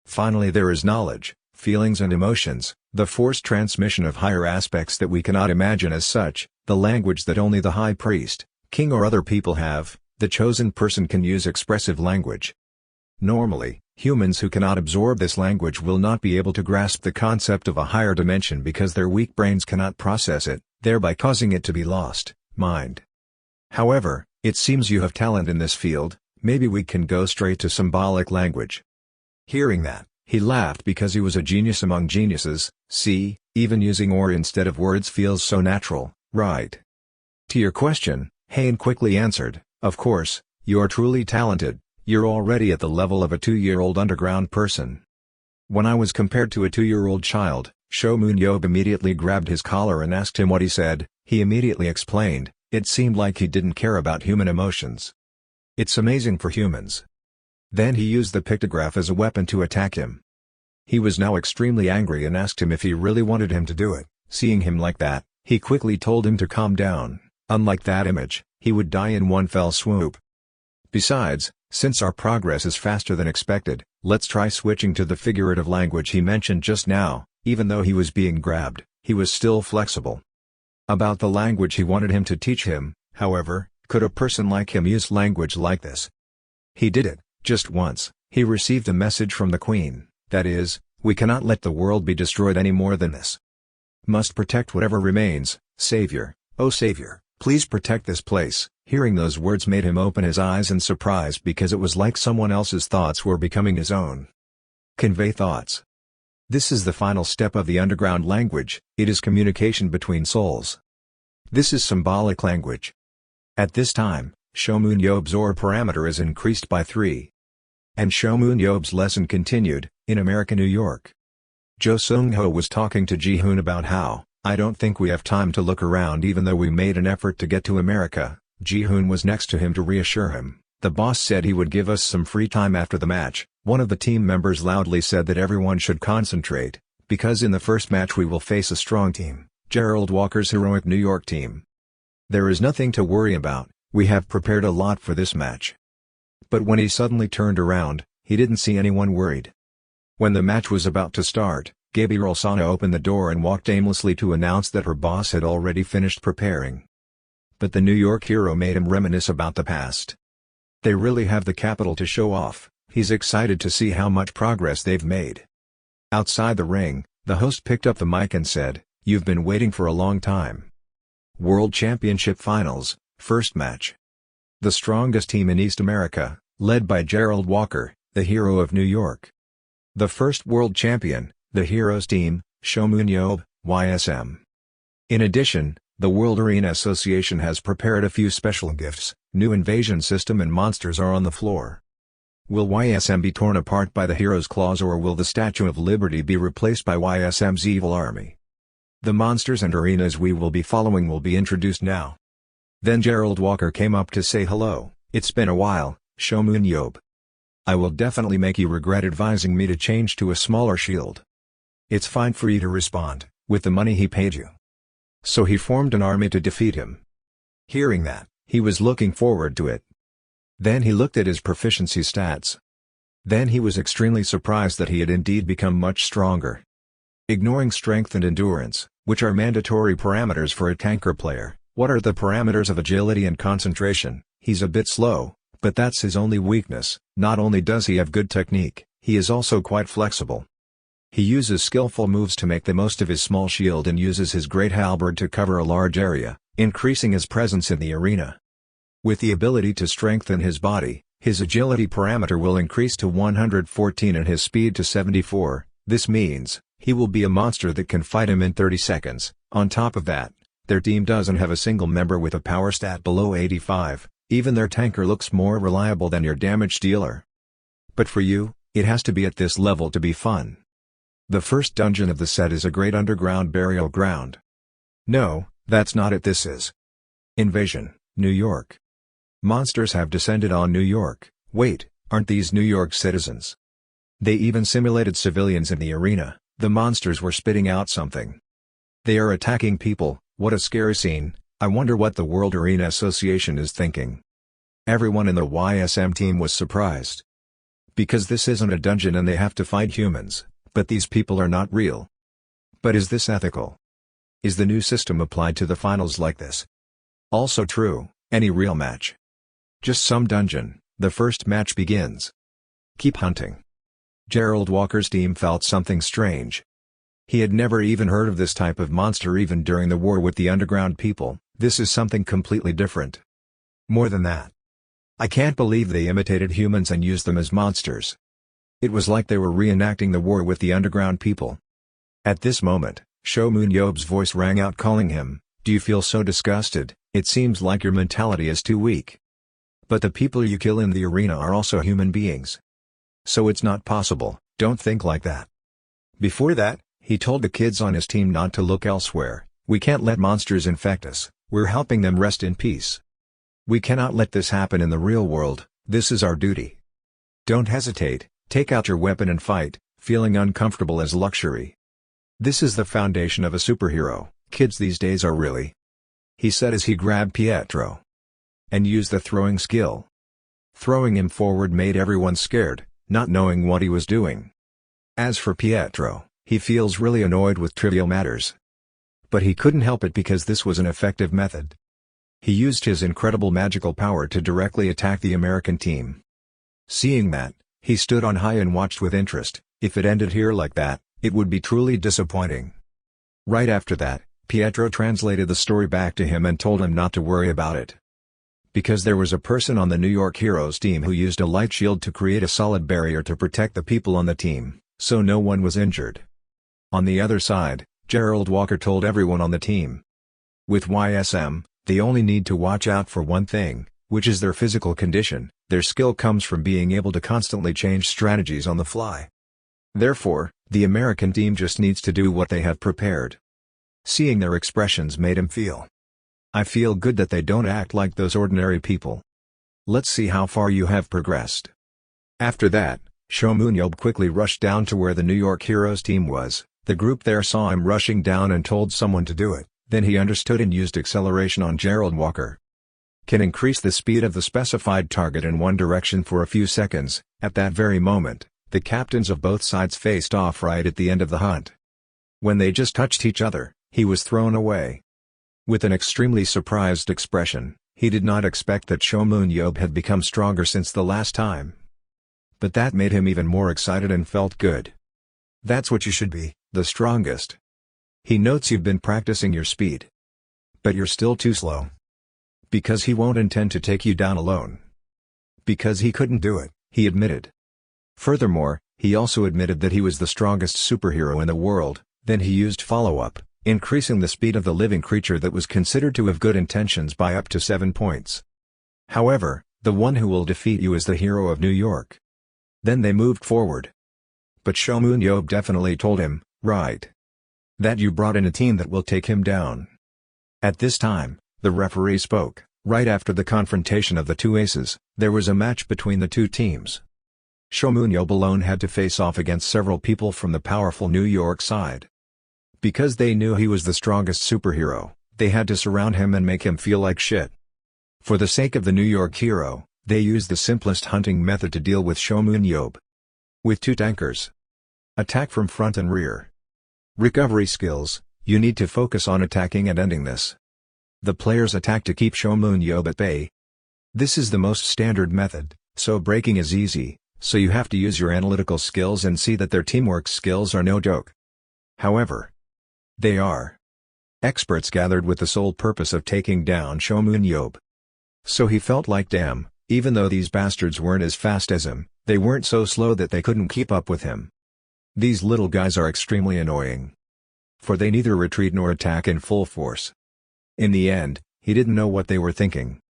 Finally, there is knowledge, feelings and emotions, the forced transmission of higher aspects that we cannot imagine as such, the language that only the high priest, king or other people have. The chosen person can use expressive language. Normally, humans who cannot absorb this language will not be able to grasp the concept of a higher dimension because their weak brains cannot process it, thereby causing it to be lost. Mind. However, it seems you have talent in this field. Maybe we can go straight to symbolic language. Hearing that, he laughed because he was a genius among geniuses. See, even using or instead of words feels so natural, right? To your question, Hein quickly answered, "Of course, you're truly talented. You're already at the level of a 2-year-old underground person." When I was compared to a 2-year-old child, Seomun Yob immediately grabbed his collar and asked him what he said. He immediately explained, it seemed like he didn't care about human emotions. It's amazing for humans. Then he used the pictograph as a weapon to attack him. He was now extremely angry and asked him if he really wanted him to do it. Seeing him like that, he quickly told him to calm down. Unlike that image, he would die in one fell swoop. Besides, since our progress is faster than expected, let's try switching to the figurative language he mentioned just now. Even though he was being grabbed, he was still flexible. About the language he wanted him to teach him, however, could a person like him use language like this? He did it, just once. He received a message from the Queen, that is, we cannot let the world be destroyed any more than this. Must protect whatever remains. Savior, oh Savior, please protect this place. Hearing those words made him open his eyes in surprise because it was like someone else's thoughts were becoming his own. Convey thoughts. This is the final step of the underground language. It is communication between souls. This is symbolic language. At this time, Seomun Yob's OR parameter is increased by 3. And Seomun Yob's lesson continued, in America, New York. Jo Seung-ho was talking to Ji-hoon about how, I don't think we have time to look around even though we made an effort to get to America. Ji-hoon was next to him to reassure him. The boss said he would give us some free time after the match. One of the team members loudly said that everyone should concentrate, because in the first match we will face a strong team, Gerald Walker's heroic New York team. There is nothing to worry about, we have prepared a lot for this match. But when he suddenly turned around, he didn't see anyone worried. When the match was about to start, Gabriel Sana opened the door and walked aimlessly to announce that her boss had already finished preparing. But the New York hero made him reminisce about the past. They really have the capital to show off. He's excited to see how much progress they've made. Outside the ring, the host picked up the mic and said, "You've been waiting for a long time. World Championship Finals, first match. The strongest team in East America, led by Gerald Walker, the hero of New York. The first world champion, the heroes team, Seomun Yob, YSM. In addition, the World Arena Association has prepared a few special gifts, new invasion system and monsters are on the floor. Will YSM be torn apart by the Heroes' Claws or will the Statue of Liberty be replaced by YSM's evil army? The monsters and arenas we will be following will be introduced now." Then Gerald Walker came up to say hello. "It's been a while, Seomun Yob. I will definitely make you regret advising me to change to a smaller shield. It's fine for you to respond, with the money he paid you." So he formed an army to defeat him. Hearing that, he was looking forward to it. Then he looked at his proficiency stats. Then he was extremely surprised that he had indeed become much stronger. Ignoring strength and endurance, which are mandatory parameters for a tanker player, what are the parameters of agility and concentration? He's a bit slow, but that's his only weakness. Not only does he have good technique, he is also quite flexible. He uses skillful moves to make the most of his small shield and uses his great halberd to cover a large area, increasing his presence in the arena. With the ability to strengthen his body, his agility parameter will increase to 114 and his speed to 74, this means, he will be a monster that can fight him in 30 seconds. On top of that, their team doesn't have a single member with a power stat below 85, even their tanker looks more reliable than your damage dealer. But for you, it has to be at this level to be fun. The first dungeon of the set is a great underground burial ground. No, that's not it. This is Invasion, New York. Monsters have descended on New York. Wait, aren't these New York citizens? They even simulated civilians in the arena. The monsters were spitting out something. They are attacking people. What a scary scene. I wonder what the World Arena Association is thinking. Everyone in the YSM team was surprised. Because this isn't a dungeon and they have to fight humans, but these people are not real. But is this ethical? Is the new system applied to the finals like this? Also true, any real match. Just some dungeon, the first match begins. Keep hunting. Gerald Walker's team felt something strange. He had never even heard of this type of monster even during the war with the underground people. This is something completely different. More than that. I can't believe they imitated humans and used them as monsters. It was like they were reenacting the war with the underground people. At this moment, Seomun Yob's voice rang out calling him, "Do you feel so disgusted? It seems like your mentality is too weak. But the people you kill in the arena are also human beings. So it's not possible, don't think like that." Before that, he told the kids on his team not to look elsewhere. "We can't let monsters infect us, we're helping them rest in peace. We cannot let this happen in the real world, this is our duty. Don't hesitate, take out your weapon and fight, feeling uncomfortable as luxury. This is the foundation of a superhero, kids these days are really," he said as he grabbed Pietro and used the throwing skill. Throwing him forward made everyone scared, not knowing what he was doing. As for Pietro, he feels really annoyed with trivial matters. But he couldn't help it because this was an effective method. He used his incredible magical power to directly attack the American team. Seeing that, he stood on high and watched with interest. If it ended here like that, it would be truly disappointing. Right after that, Pietro translated the story back to him and told him not to worry about it. Because there was a person on the New York Heroes team who used a light shield to create a solid barrier to protect the people on the team, so no one was injured. On the other side, Gerald Walker told everyone on the team. With YSM, they only need to watch out for one thing, which is their physical condition. Their skill comes from being able to constantly change strategies on the fly. Therefore, the American team just needs to do what they have prepared. Seeing their expressions made him feel. I feel good that they don't act like those ordinary people. Let's see how far you have progressed. After that, Seomun Yob quickly rushed down to where the New York Heroes team was. The group there saw him rushing down and told someone to do it. Then he understood and used acceleration on Gerald Walker. Can increase the speed of the specified target in one direction for a few seconds. At that very moment, the captains of both sides faced off right at the end of the hunt. When they just touched each other, he was thrown away. With an extremely surprised expression, he did not expect that Seomun Yob had become stronger since the last time. But that made him even more excited and felt good. That's what you should be, the strongest. He notes you've been practicing your speed. But you're still too slow. Because he won't intend to take you down alone. Because he couldn't do it, he admitted. Furthermore, he also admitted that he was the strongest superhero in the world. Then he used follow-up, increasing the speed of the living creature that was considered to have good intentions by up to 7 points. However, the one who will defeat you is the hero of New York. Then they moved forward. But Seomun Yob definitely told him, right. That you brought in a team that will take him down. At this time, the referee spoke. Right after the confrontation of the two aces, there was a match between the two teams. Seomun Yob alone had to face off against several people from the powerful New York side. Because they knew he was the strongest superhero, they had to surround him and make him feel like shit. For the sake of the New York hero, they used the simplest hunting method to deal with Seomun Yob. With two tankers. Attack from front and rear. Recovery skills, you need to focus on attacking and ending this. The players attack to keep Seomun Yob at bay. This is the most standard method, so breaking is easy. so you have to use your analytical skills and see that their teamwork skills are no joke. However, they are. Experts gathered with the sole purpose of taking down Seomun Yob. So he felt like damn, even though these bastards weren't as fast as him, they weren't so slow that they couldn't keep up with him. These little guys are extremely annoying. For they neither retreat nor attack in full force. In the end, he didn't know what they were thinking.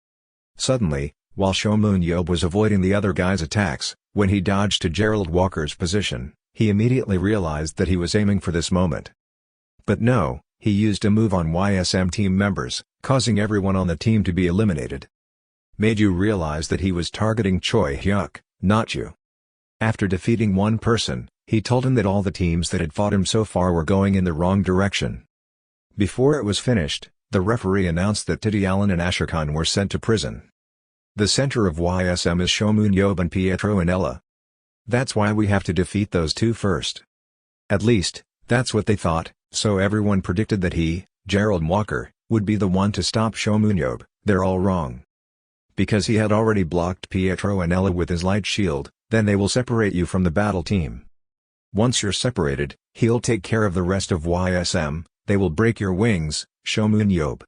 Suddenly, while Seomun Yob was avoiding the other guy's attacks, when he dodged to Gerald Walker's position, he immediately realized that he was aiming for this moment. But no, he used a move on YSM team members, causing everyone on the team to be eliminated. Made you realize that he was targeting Choi Hyuk, not you. After defeating one person, he told him that all the teams that had fought him so far were going in the wrong direction. Before it was finished, the referee announced that Titty Allen and Ashokan were sent to prison. The center of YSM is Seomun Yob and Pietro and Ella. That's why we have to defeat those two first. At least, that's what they thought, so everyone predicted that he, Gerald Walker, would be the one to stop Seomun Yob. They're all wrong. Because he had already blocked Pietro and Ella with his light shield, then they will separate you from the battle team. Once you're separated, he'll take care of the rest of YSM, they will break your wings, Seomun Yob.